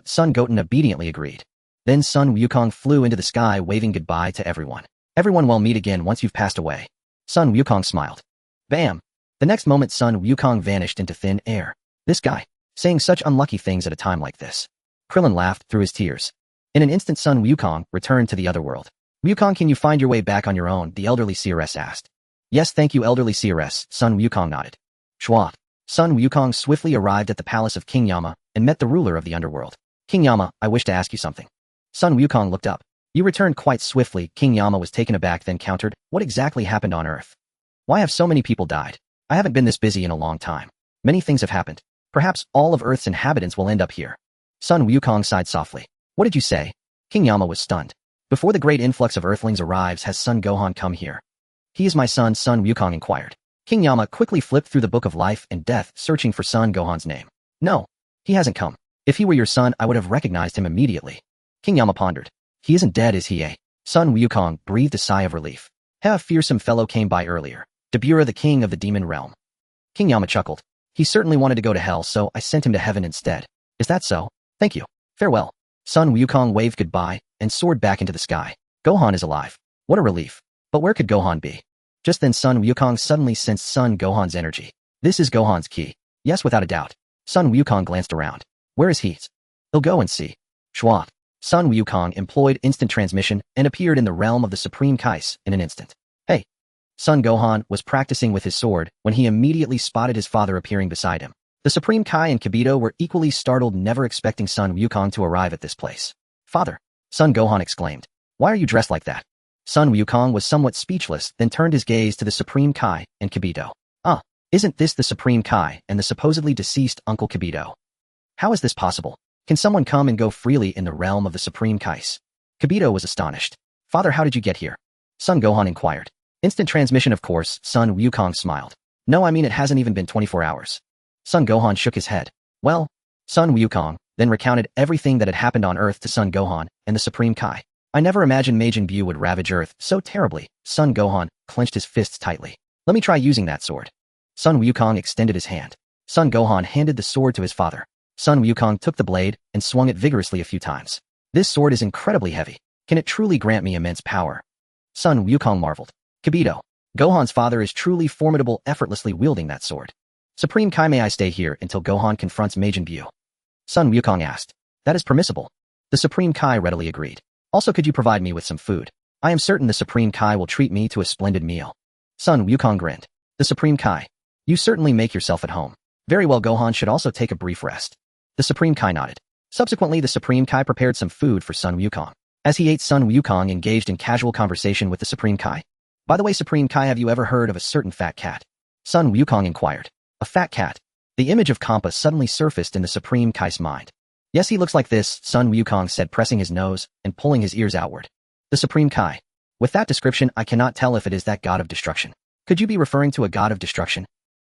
Sun Goten obediently agreed. Then Sun Wukong flew into the sky, waving goodbye to everyone. Everyone will meet again once you've passed away. Sun Wukong smiled. Bam! The next moment Sun Wukong vanished into thin air. This guy, saying such unlucky things at a time like this. Krillin laughed through his tears. In an instant Sun Wukong returned to the other world. Wukong, can you find your way back on your own? The elderly seeress asked. Yes, thank you, elderly seeress, Sun Wukong nodded. Schwa. Sun Wukong swiftly arrived at the palace of King Yama and met the ruler of the underworld. King Yama, I wish to ask you something. Sun Wukong looked up. You returned quite swiftly. King Yama was taken aback, then countered, what exactly happened on Earth? Why have so many people died? I haven't been this busy in a long time. Many things have happened. Perhaps all of Earth's inhabitants will end up here. Sun Wukong sighed softly. What did you say? King Yama was stunned. Before the great influx of Earthlings arrives, has Son Gohan come here? He is my son, Sun Wukong inquired. King Yama quickly flipped through the book of life and death, searching for Son Gohan's name. No, he hasn't come. If he were your son, I would have recognized him immediately. King Yama pondered. He isn't dead, is he, eh? Sun Wukong breathed a sigh of relief. A fearsome fellow came by earlier. Dabura, the king of the demon realm. King Yama chuckled. He certainly wanted to go to hell, so I sent him to heaven instead. Is that so? Thank you. Farewell. Sun Wukong waved goodbye and soared back into the sky. Gohan is alive. What a relief. But where could Gohan be? Just then Sun Wukong suddenly sensed Son Gohan's energy. This is Gohan's key. Yes, without a doubt. Sun Wukong glanced around. Where is he? He'll go and see. Schwa. Sun Wukong employed instant transmission and appeared in the realm of the Supreme Kais in an instant. Hey. Son Gohan was practicing with his sword when he immediately spotted his father appearing beside him. The Supreme Kai and Kibito were equally startled, never expecting Sun Wukong to arrive at this place. Father! Son Gohan exclaimed. Why are you dressed like that? Sun Wukong was somewhat speechless, then turned his gaze to the Supreme Kai and Kibito. Isn't this the Supreme Kai and the supposedly deceased Uncle Kibito? How is this possible? Can someone come and go freely in the realm of the Supreme Kais? Kibito was astonished. Father, how did you get here? Son Gohan inquired. Instant transmission, of course. Sun Wukong smiled. No, I mean it hasn't even been 24 hours. Son Gohan shook his head. Well, Sun Wukong then recounted everything that had happened on Earth to Son Gohan and the Supreme Kai. I never imagined Majin Buu would ravage Earth so terribly. Son Gohan clenched his fists tightly. Let me try using that sword. Sun Wukong extended his hand. Son Gohan handed the sword to his father. Sun Wukong took the blade and swung it vigorously a few times. This sword is incredibly heavy. Can it truly grant me immense power? Sun Wukong marveled. Kibito, Gohan's father is truly formidable, effortlessly wielding that sword. Supreme Kai, may I stay here until Gohan confronts Majin Buu? Sun Wukong asked. That is permissible. The Supreme Kai readily agreed. Also, could you provide me with some food? I am certain the Supreme Kai will treat me to a splendid meal. Sun Wukong grinned. The Supreme Kai. You certainly make yourself at home. Very well, Gohan should also take a brief rest. The Supreme Kai nodded. Subsequently, the Supreme Kai prepared some food for Sun Wukong. As he ate, Sun Wukong engaged in casual conversation with the Supreme Kai. By the way, Supreme Kai, have you ever heard of a certain fat cat? Sun Wukong inquired. A fat cat? The image of Kampa suddenly surfaced in the Supreme Kai's mind. Yes, he looks like this, Sun Wukong said, pressing his nose and pulling his ears outward. The Supreme Kai. With that description, I cannot tell if it is that god of destruction. Could you be referring to a god of destruction?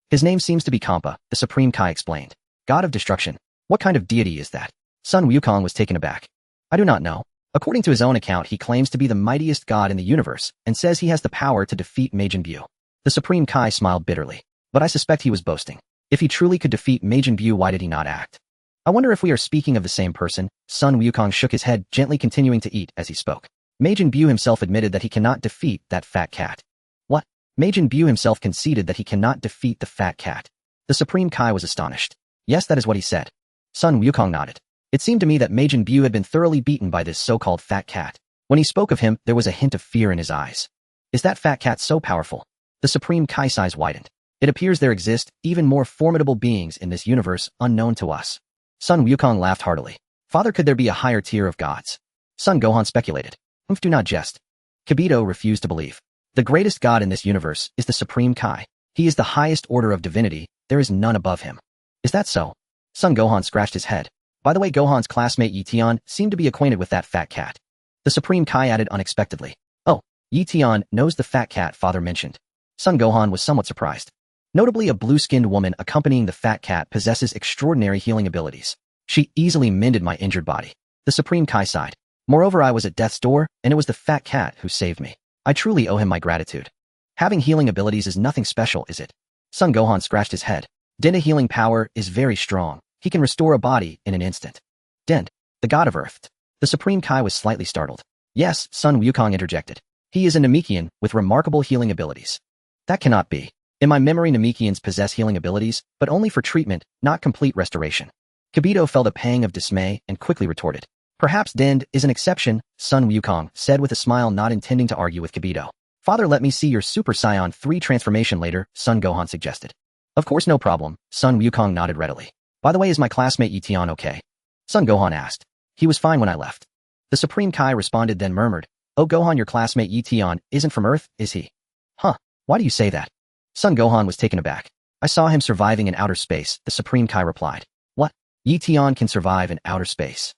His name seems to be Kampa, the Supreme Kai explained. God of destruction? What kind of deity is that? Sun Wukong was taken aback. I do not know. According to his own account, he claims to be the mightiest god in the universe and says he has the power to defeat Majin Buu. The Supreme Kai smiled bitterly. But I suspect he was boasting. If he truly could defeat Majin Buu, why did he not act? I wonder if we are speaking of the same person. Sun Wukong shook his head, gently continuing to eat as he spoke. Majin Buu himself admitted that he cannot defeat that fat cat. What? Majin Buu himself conceded that he cannot defeat the fat cat. The Supreme Kai was astonished. Yes, that is what he said. Sun Wukong nodded. It seemed to me that Majin Buu had been thoroughly beaten by this so-called fat cat. When he spoke of him, there was a hint of fear in his eyes. Is that fat cat so powerful? The Supreme Kai's eyes widened. It appears there exist even more formidable beings in this universe unknown to us. Sun Wukong laughed heartily. Father, could there be a higher tier of gods? Son Gohan speculated. Do not jest. Kibito refused to believe. The greatest god in this universe is the Supreme Kai. He is the highest order of divinity. There is none above him. Is that so? Son Gohan scratched his head. By the way, Gohan's classmate Eion seemed to be acquainted with that fat cat. The Supreme Kai added unexpectedly. Oh, Eion knows the fat cat father mentioned. Son Gohan was somewhat surprised. Notably, a blue-skinned woman accompanying the fat cat possesses extraordinary healing abilities. She easily mended my injured body. The Supreme Kai sighed. Moreover, I was at death's door, and it was the fat cat who saved me. I truly owe him my gratitude. Having healing abilities is nothing special, is it? Son Gohan scratched his head. Den's healing power is very strong. He can restore a body in an instant. Den, the god of earth. The Supreme Kai was slightly startled. Yes, Sun Wukong interjected. He is a Namekian with remarkable healing abilities. That cannot be. In my memory, Namekians possess healing abilities, but only for treatment, not complete restoration. Kibito felt a pang of dismay and quickly retorted. Perhaps Den is an exception, Sun Wukong said with a smile, not intending to argue with Kibito. Father, let me see your Super Saiyan 3 transformation later, Son Gohan suggested. Of course, no problem, Sun Wukong nodded readily. By the way, is my classmate Eion okay? Son Gohan asked. He was fine when I left. The Supreme Kai responded, then murmured. Oh Gohan, your classmate Eion isn't from Earth, is he? Huh, why do you say that? Son Gohan was taken aback. I saw him surviving in outer space, the Supreme Kai replied. What? Eion can survive in outer space.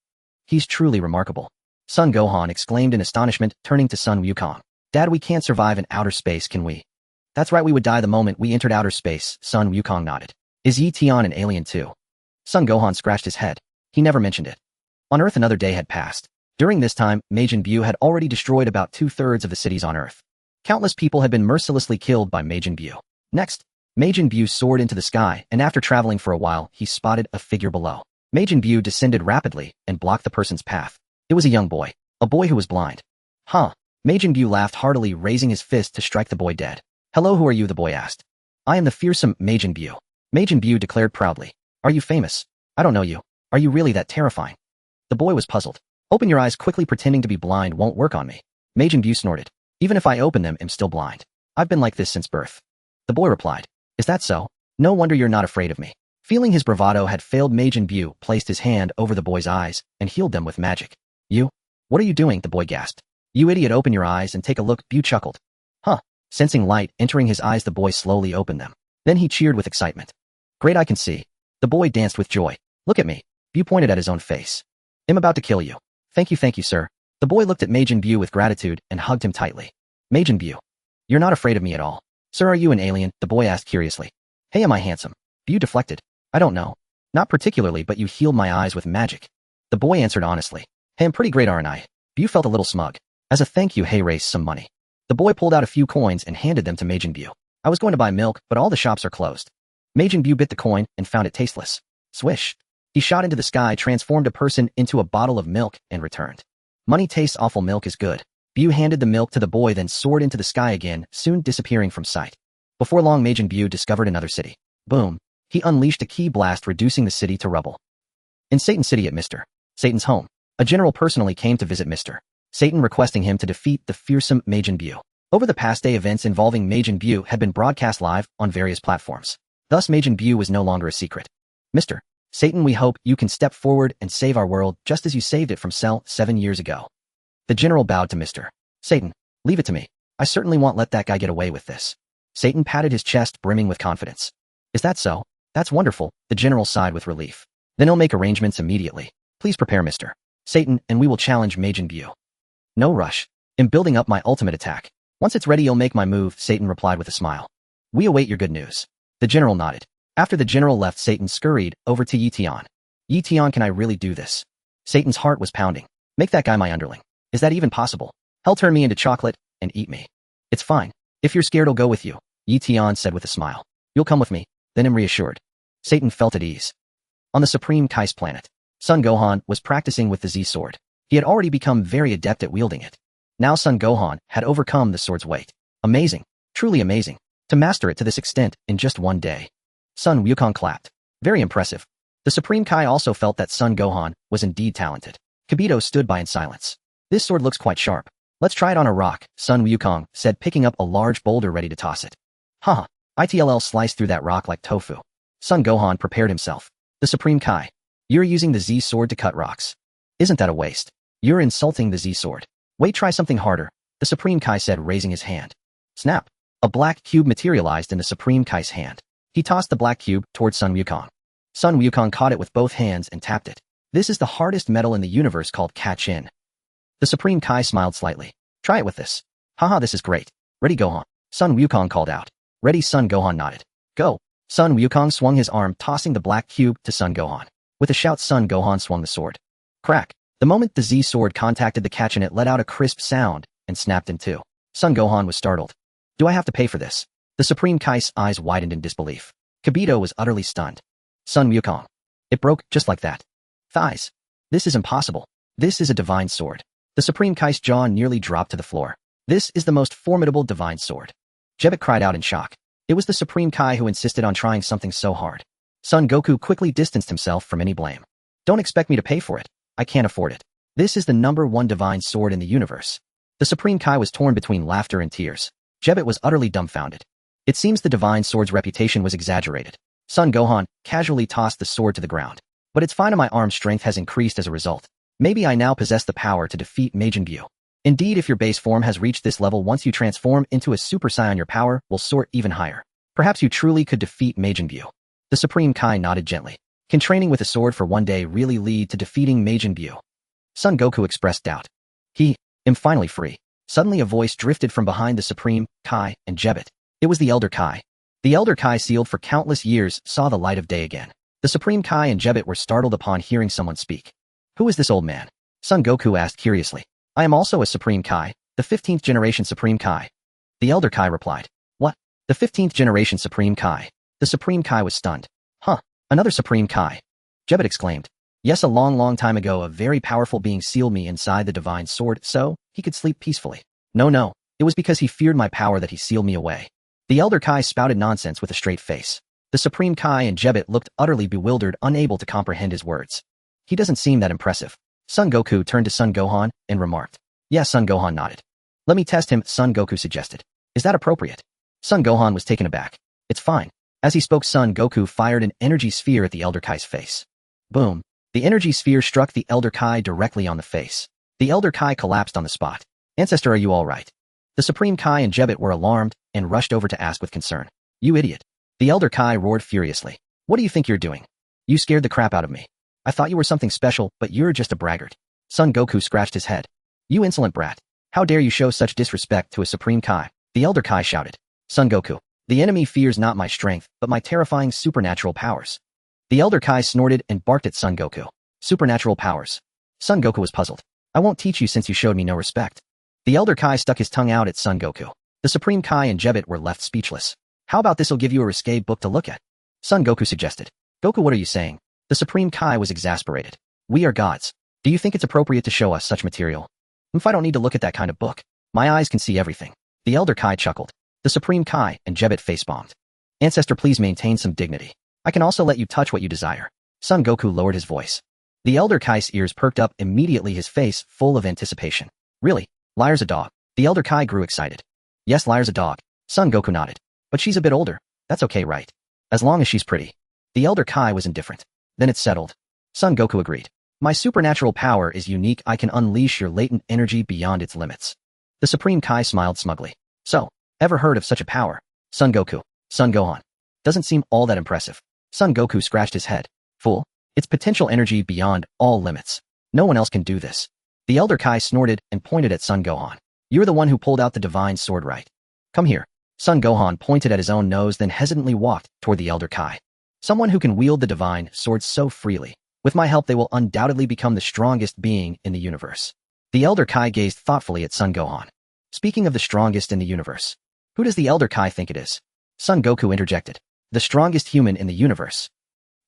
He's truly remarkable. Son Gohan exclaimed in astonishment, turning to Sun Wukong. Dad, we can't survive in outer space, can we? That's right, we would die the moment we entered outer space, Sun Wukong nodded. Is Eion an alien too? Son Gohan scratched his head. He never mentioned it. On Earth, another day had passed. During this time, Majin Buu had already destroyed about 2/3 of the cities on Earth. Countless people had been mercilessly killed by Majin Buu. Next, Majin Buu soared into the sky, and after traveling for a while, he spotted a figure below. Majin Buu descended rapidly and blocked the person's path. It was a young boy. A boy who was blind. Huh. Majin Buu laughed heartily, raising his fist to strike the boy dead. Hello, who are you? The boy asked. I am the fearsome Majin Buu. Majin Buu declared proudly. Are you famous? I don't know you. Are you really that terrifying? The boy was puzzled. Open your eyes quickly, pretending to be blind won't work on me. Majin Buu snorted. Even if I open them, I'm still blind. I've been like this since birth. The boy replied. Is that so? No wonder you're not afraid of me. Feeling his bravado had failed, Majin Buu placed his hand over the boy's eyes and healed them with magic. You? What are you doing? The boy gasped. You idiot, open your eyes and take a look, Buu chuckled. Huh. Sensing light entering his eyes, the boy slowly opened them. Then he cheered with excitement. Great, I can see. The boy danced with joy. Look at me. Buu pointed at his own face. I'm about to kill you. Thank you, sir. The boy looked at Majin Buu with gratitude and hugged him tightly. Majin Buu. You're not afraid of me at all. Sir, are you an alien? The boy asked curiously. Hey, am I handsome? Buu deflected. I don't know. Not particularly, but you healed my eyes with magic. The boy answered honestly. Hey, I'm pretty great, aren't I? Buu felt a little smug. As a thank you, hey, raise some money. The boy pulled out a few coins and handed them to Majin Buu. I was going to buy milk, but all the shops are closed. Majin Buu bit the coin and found it tasteless. Swish. He shot into the sky, transformed a person into a bottle of milk, and returned. Money tastes awful, milk is good. Buu handed the milk to the boy, then soared into the sky again, soon disappearing from sight. Before long, Majin Buu discovered another city. Boom. He unleashed a ki blast, reducing the city to rubble. In Satan City at Mr. Satan's home, a general personally came to visit Mr. Satan, requesting him to defeat the fearsome Majin Buu. Over the past day, events involving Majin Buu had been broadcast live on various platforms. Thus, Majin Buu was no longer a secret. Mr. Satan, we hope you can step forward and save our world just as you saved it from Cell 7 years ago. The general bowed to Mr. Satan. Leave it to me. I certainly won't let that guy get away with this. Satan patted his chest, brimming with confidence. Is that so? That's wonderful. The general sighed with relief. Then I'll make arrangements immediately. Please prepare, Mr. Satan, and we will challenge Majin Buu. No rush. I'm building up my ultimate attack. Once it's ready, you'll make my move, Satan replied with a smile. We await your good news. The general nodded. After the general left, Satan scurried over to Eion. Eion, can I really do this? Satan's heart was pounding. Make that guy my underling. Is that even possible? Hell, turn me into chocolate and eat me. It's fine. If you're scared, I'll go with you, Eion said with a smile. You'll come with me. Then I'm reassured. Satan felt at ease. On the Supreme Kai's planet, Son Gohan was practicing with the Z-sword. He had already become very adept at wielding it. Now Son Gohan had overcome the sword's weight. Amazing. Truly amazing. To master it to this extent in just one day. Son Wukong clapped. Very impressive. The Supreme Kai also felt that Son Gohan was indeed talented. Kibito stood by in silence. This sword looks quite sharp. Let's try it on a rock, Son Wukong said, picking up a large boulder ready to toss it. Haha. ITLL sliced through that rock like tofu. Son Gohan prepared himself. The Supreme Kai. You're using the Z-sword to cut rocks. Isn't that a waste? You're insulting the Z-sword. Wait, try something harder, the Supreme Kai said, raising his hand. Snap. A black cube materialized in the Supreme Kai's hand. He tossed the black cube towards Son Wukong. Son Wukong caught it with both hands and tapped it. This is the hardest metal in the universe, called Kachin. The Supreme Kai smiled slightly. Try it with this. Haha, this is great. Ready, Gohan? Son Wukong called out. Ready, Son Gohan nodded. Go. Son Wukong swung his arm, tossing the black cube to Son Gohan. With a shout, Son Gohan swung the sword. Crack. The moment the Z-sword contacted the Kachin, it let out a crisp sound and snapped in two. Son Gohan was startled. Do I have to pay for this? The Supreme Kai's eyes widened in disbelief. Kibito was utterly stunned. Son Wukong. It broke just like that. Thighs. This is impossible. This is a divine sword. The Supreme Kai's jaw nearly dropped to the floor. This is the most formidable divine sword. Jebit cried out in shock. It was the Supreme Kai who insisted on trying something so hard. Son Goku quickly distanced himself from any blame. Don't expect me to pay for it. I can't afford it. This is the #1 divine sword in the universe. The Supreme Kai was torn between laughter and tears. Jebit was utterly dumbfounded. It seems the divine sword's reputation was exaggerated. Son Gohan casually tossed the sword to the ground. But it's fine, my arm strength has increased as a result. Maybe I now possess the power to defeat Majin Buu. Indeed, if your base form has reached this level, once you transform into a Super Saiyan, your power will soar even higher. Perhaps you truly could defeat Majin Buu. The Supreme Kai nodded gently. Can training with a sword for one day really lead to defeating Majin Buu? Son Goku expressed doubt. I'm finally free. Suddenly a voice drifted from behind the Supreme Kai and Jebit. It was the Elder Kai. The Elder Kai, sealed for countless years, saw the light of day again. The Supreme Kai and Jebit were startled upon hearing someone speak. Who is this old man? Son Goku asked curiously. I am also a Supreme Kai, the 15th generation Supreme Kai. The Elder Kai replied. What? The 15th generation Supreme Kai? The Supreme Kai was stunned. Huh, another Supreme Kai. Jebit exclaimed. Yes, a long time ago, a very powerful being sealed me inside the divine sword so he could sleep peacefully. No, it was because he feared my power that he sealed me away. The Elder Kai spouted nonsense with a straight face. The Supreme Kai and Jebit looked utterly bewildered, unable to comprehend his words. He doesn't seem that impressive. Son Goku turned to Son Gohan and remarked. Yes, Son Gohan nodded. Let me test him, Son Goku suggested. Is that appropriate? Son Gohan was taken aback. It's fine. As he spoke, Son Goku fired an energy sphere at the Elder Kai's face. Boom. The energy sphere struck the Elder Kai directly on the face. The Elder Kai collapsed on the spot. Ancestor, are you all right? The Supreme Kai and Jebet were alarmed and rushed over to ask with concern. You idiot. The Elder Kai roared furiously. What do you think you're doing? You scared the crap out of me. I thought you were something special, but you're just a braggart. Son Goku scratched his head. You insolent brat. How dare you show such disrespect to a Supreme Kai? The Elder Kai shouted. Son Goku. The enemy fears not my strength, but my terrifying supernatural powers. The Elder Kai snorted and barked at Son Goku. Supernatural powers. Son Goku was puzzled. I won't teach you since you showed me no respect. The Elder Kai stuck his tongue out at Son Goku. The Supreme Kai and Jebet were left speechless. How about this'll give you a risque book to look at? Son Goku suggested. Goku, what are you saying? The Supreme Kai was exasperated. We are gods. Do you think it's appropriate to show us such material? I don't need to look at that kind of book. My eyes can see everything. The Elder Kai chuckled. The Supreme Kai and Jebet face-bombed. Ancestor, please maintain some dignity. I can also let you touch what you desire. Son Goku lowered his voice. The Elder Kai's ears perked up immediately, his face full of anticipation. Really? Liar's a dog. The Elder Kai grew excited. Yes, Liar's a dog. Son Goku nodded. But she's a bit older. That's okay, right? As long as she's pretty. The Elder Kai was indifferent. Then it's settled. Son Goku agreed. My supernatural power is unique. I can unleash your latent energy beyond its limits. The Supreme Kai smiled smugly. So, ever heard of such a power? Son Goku. Son Gohan. Doesn't seem all that impressive. Son Goku scratched his head. Fool. It's potential energy beyond all limits. No one else can do this. The Elder Kai snorted and pointed at Son Gohan. You're the one who pulled out the divine sword, right? Come here. Son Gohan pointed at his own nose, then hesitantly walked toward the Elder Kai. Someone who can wield the divine sword so freely. With my help, they will undoubtedly become the strongest being in the universe. The Elder Kai gazed thoughtfully at Son Gohan. Speaking of the strongest in the universe, who does the Elder Kai think it is? Son Goku interjected. The strongest human in the universe.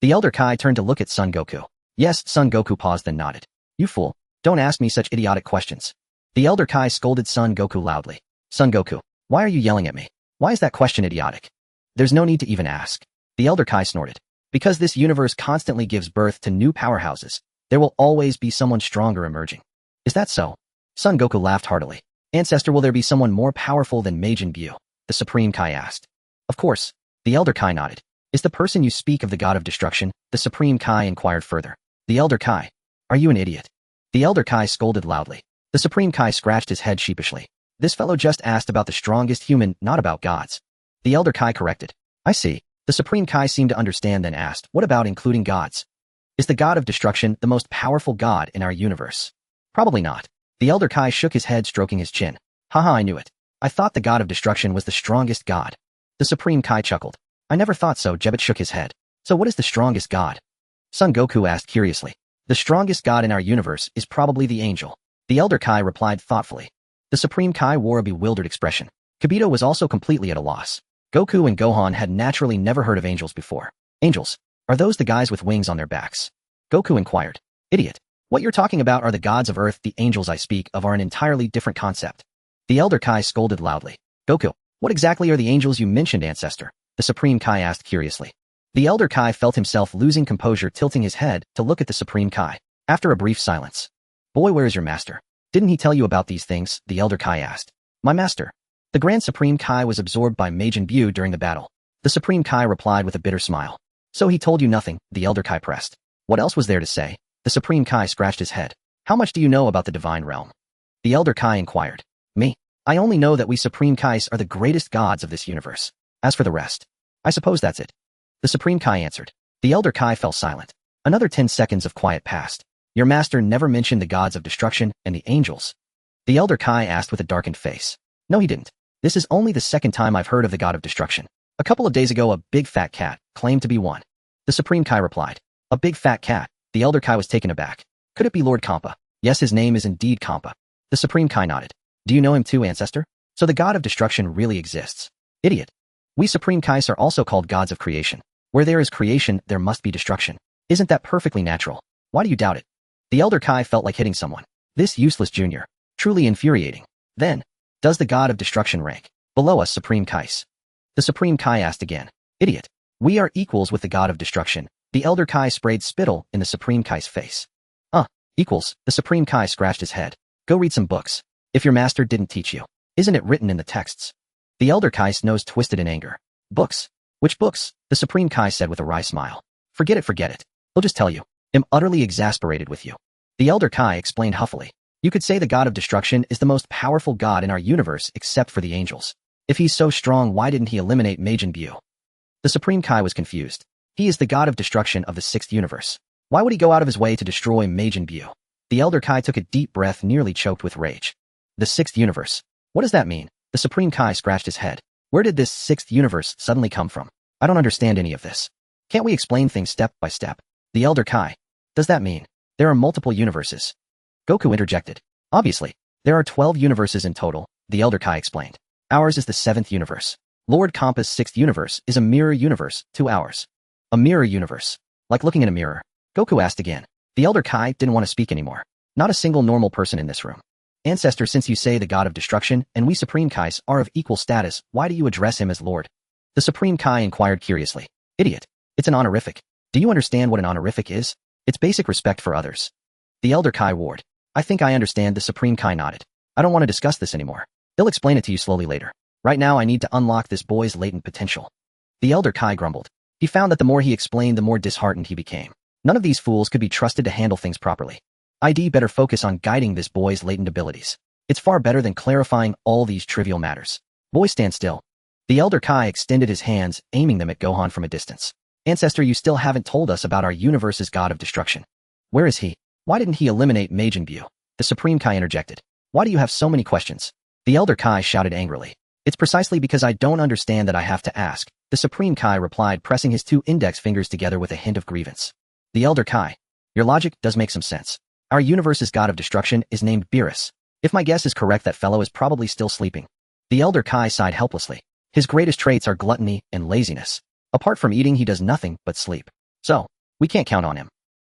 The Elder Kai turned to look at Son Goku. Yes, Son Goku paused then nodded. You fool. Don't ask me such idiotic questions. The Elder Kai scolded Son Goku loudly. Son Goku, why are you yelling at me? Why is that question idiotic? There's no need to even ask. The Elder Kai snorted. Because this universe constantly gives birth to new powerhouses, there will always be someone stronger emerging. Is that so? Son Goku laughed heartily. Ancestor, will there be someone more powerful than Majin Buu? The Supreme Kai asked. Of course. The Elder Kai nodded. Is the person you speak of the god of destruction? The Supreme Kai inquired further. The Elder Kai. Are you an idiot? The Elder Kai scolded loudly. The Supreme Kai scratched his head sheepishly. This fellow just asked about the strongest human, not about gods. The Elder Kai corrected. I see. The Supreme Kai seemed to understand then asked, what about including gods? Is the god of destruction the most powerful god in our universe? Probably not. The Elder Kai shook his head, stroking his chin. Haha, I knew it. I thought the god of destruction was the strongest god. The Supreme Kai chuckled. I never thought so. Jebet shook his head. So what is the strongest god? Son Goku asked curiously. The strongest god in our universe is probably the angel. The Elder Kai replied thoughtfully. The Supreme Kai wore a bewildered expression. Kibito was also completely at a loss. Goku and Gohan had naturally never heard of angels before. Angels? Are those the guys with wings on their backs? Goku inquired. Idiot. What you're talking about are the gods of Earth. The angels I speak of are an entirely different concept. The Elder Kai scolded loudly. Goku, what exactly are the angels you mentioned, Ancestor? The Supreme Kai asked curiously. The Elder Kai felt himself losing composure, tilting his head to look at the Supreme Kai. After a brief silence. Boy, where is your master? Didn't he tell you about these things? The Elder Kai asked. My master. The Grand Supreme Kai was absorbed by Majin Buu during the battle. The Supreme Kai replied with a bitter smile. So he told you nothing, the Elder Kai pressed. What else was there to say? The Supreme Kai scratched his head. How much do you know about the divine realm? The Elder Kai inquired. Me? I only know that we Supreme Kais are the greatest gods of this universe. As for the rest, I suppose that's it. The Supreme Kai answered. The Elder Kai fell silent. Another 10 seconds of quiet passed. Your master never mentioned the gods of destruction and the angels. The Elder Kai asked with a darkened face. No, he didn't. This is only the second time I've heard of the god of destruction. A couple of days ago, a big fat cat claimed to be one. The Supreme Kai replied. A big fat cat. The Elder Kai was taken aback. Could it be Lord Kampa? Yes, his name is indeed Kampa. The Supreme Kai nodded. Do you know him too, Ancestor? So the god of destruction really exists. Idiot. We Supreme Kais are also called gods of creation. Where there is creation, there must be destruction. Isn't that perfectly natural? Why do you doubt it? The Elder Kai felt like hitting someone. This useless junior. Truly infuriating. Then, does the god of destruction rank below us Supreme Kais? The Supreme Kai asked again. Idiot. We are equals with the god of destruction. The Elder Kai sprayed spittle in the Supreme Kai's face. Equals. The Supreme Kai scratched his head. Go read some books. If your master didn't teach you. Isn't it written in the texts? The Elder Kai's nose twisted in anger. Books. Which books? The Supreme Kai said with a wry smile. Forget it, forget it. He'll just tell you. I'm utterly exasperated with you. The Elder Kai explained huffily. You could say the god of destruction is the most powerful god in our universe except for the angels. If he's so strong, why didn't he eliminate Majin Buu? The Supreme Kai was confused. He is the god of destruction of the 6th universe. Why would he go out of his way to destroy Majin Buu? The Elder Kai took a deep breath, nearly choked with rage. The 6th universe. What does that mean? The Supreme Kai scratched his head. Where did this 6th universe suddenly come from? I don't understand any of this. Can't we explain things step by step? The Elder Kai. Does that mean there are multiple universes? Goku interjected. Obviously, there are 12 universes in total, the Elder Kai explained. Ours is the 7th universe. Lord Compa's 6th universe is a mirror universe to ours. A mirror universe. Like looking in a mirror. Goku asked again. The Elder Kai didn't want to speak anymore. Not a single normal person in this room. Ancestor, since you say the god of destruction and we Supreme Kais are of equal status, why do you address him as Lord? The Supreme Kai inquired curiously. Idiot. It's an honorific. Do you understand what an honorific is? It's basic respect for others. The Elder Kai roared. I think I understand. The Supreme Kai nodded. I don't want to discuss this anymore. He'll explain it to you slowly later. Right now I need to unlock this boy's latent potential. The Elder Kai grumbled. He found that the more he explained, the more disheartened he became. None of these fools could be trusted to handle things properly. ID better focus on guiding this boy's latent abilities. It's far better than clarifying all these trivial matters. Boy, stand still. The Elder Kai extended his hands, aiming them at Gohan from a distance. Ancestor, you still haven't told us about our universe's god of destruction. Where is he? Why didn't he eliminate Majin Buu? The Supreme Kai interjected. Why do you have so many questions? The Elder Kai shouted angrily. It's precisely because I don't understand that I have to ask. The Supreme Kai replied, pressing his 2 index fingers together with a hint of grievance. The Elder Kai. Your logic does make some sense. Our universe's god of destruction is named Beerus. If my guess is correct, that fellow is probably still sleeping. The Elder Kai sighed helplessly. His greatest traits are gluttony and laziness. Apart from eating, he does nothing but sleep. So, we can't count on him.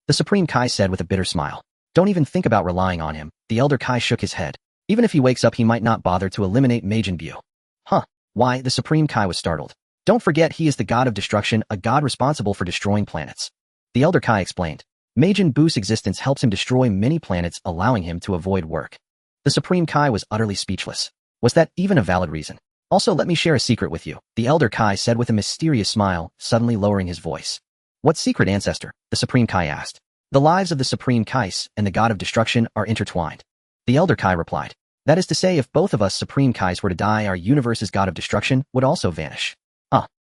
The Supreme Kai said with a bitter smile. Don't even think about relying on him. The Elder Kai shook his head. Even if he wakes up, he might not bother to eliminate Majin Buu. Huh. Why? The Supreme Kai was startled. Don't forget, he is the god of destruction, a god responsible for destroying planets. The Elder Kai explained. Majin Buu's existence helps him destroy many planets, allowing him to avoid work. The Supreme Kai was utterly speechless. Was that even a valid reason? Also, let me share a secret with you, the Elder Kai said with a mysterious smile, suddenly lowering his voice. What secret, Ancestor? The Supreme Kai asked. The lives of the Supreme Kais and the god of destruction are intertwined. The Elder Kai replied. That is to say, if both of us Supreme Kais were to die, our universe's god of destruction would also vanish.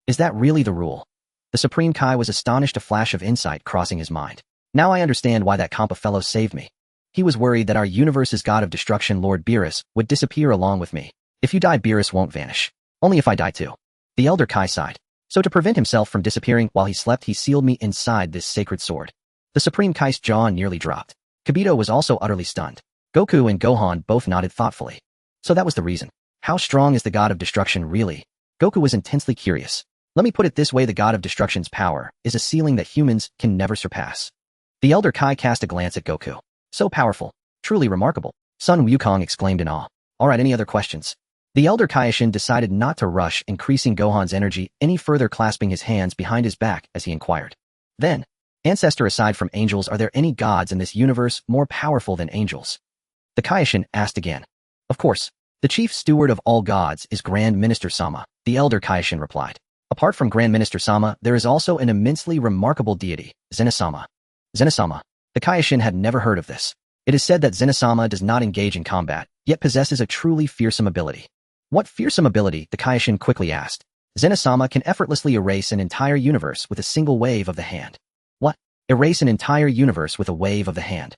Is that really the rule? The Supreme Kai was astonished, a flash of insight crossing his mind. Now I understand why that Compa fellow saved me. He was worried that our universe's god of destruction, Lord Beerus, would disappear along with me. If you die, Beerus won't vanish. Only if I die too. The Elder Kai sighed. So to prevent himself from disappearing while he slept, he sealed me inside this sacred sword. The Supreme Kai's jaw nearly dropped. Kibito was also utterly stunned. Goku and Gohan both nodded thoughtfully. So that was the reason. How strong is the god of destruction really? Goku was intensely curious. Let me put it this way, the god of destruction's power is a ceiling that humans can never surpass. The Elder Kai cast a glance at Goku. So powerful. Truly remarkable. Sun Wukong exclaimed in awe. Alright, any other questions? The Elder Kaioshin decided not to rush, increasing Gohan's energy any further, clasping his hands behind his back as he inquired. Then, Ancestor, aside from angels, are there any gods in this universe more powerful than angels? The Kaioshin asked again. Of course. The chief steward of all gods is Grand Minister Sama, the Elder Kaioshin replied. Apart from Grand Minister Sama, there is also an immensely remarkable deity, Zenasama. Zenasama. The Kaioshin had never heard of this. It is said that Zenasama does not engage in combat, yet possesses a truly fearsome ability. What fearsome ability? The Kaioshin quickly asked. Zenasama can effortlessly erase an entire universe with a single wave of the hand. What? Erase an entire universe with a wave of the hand?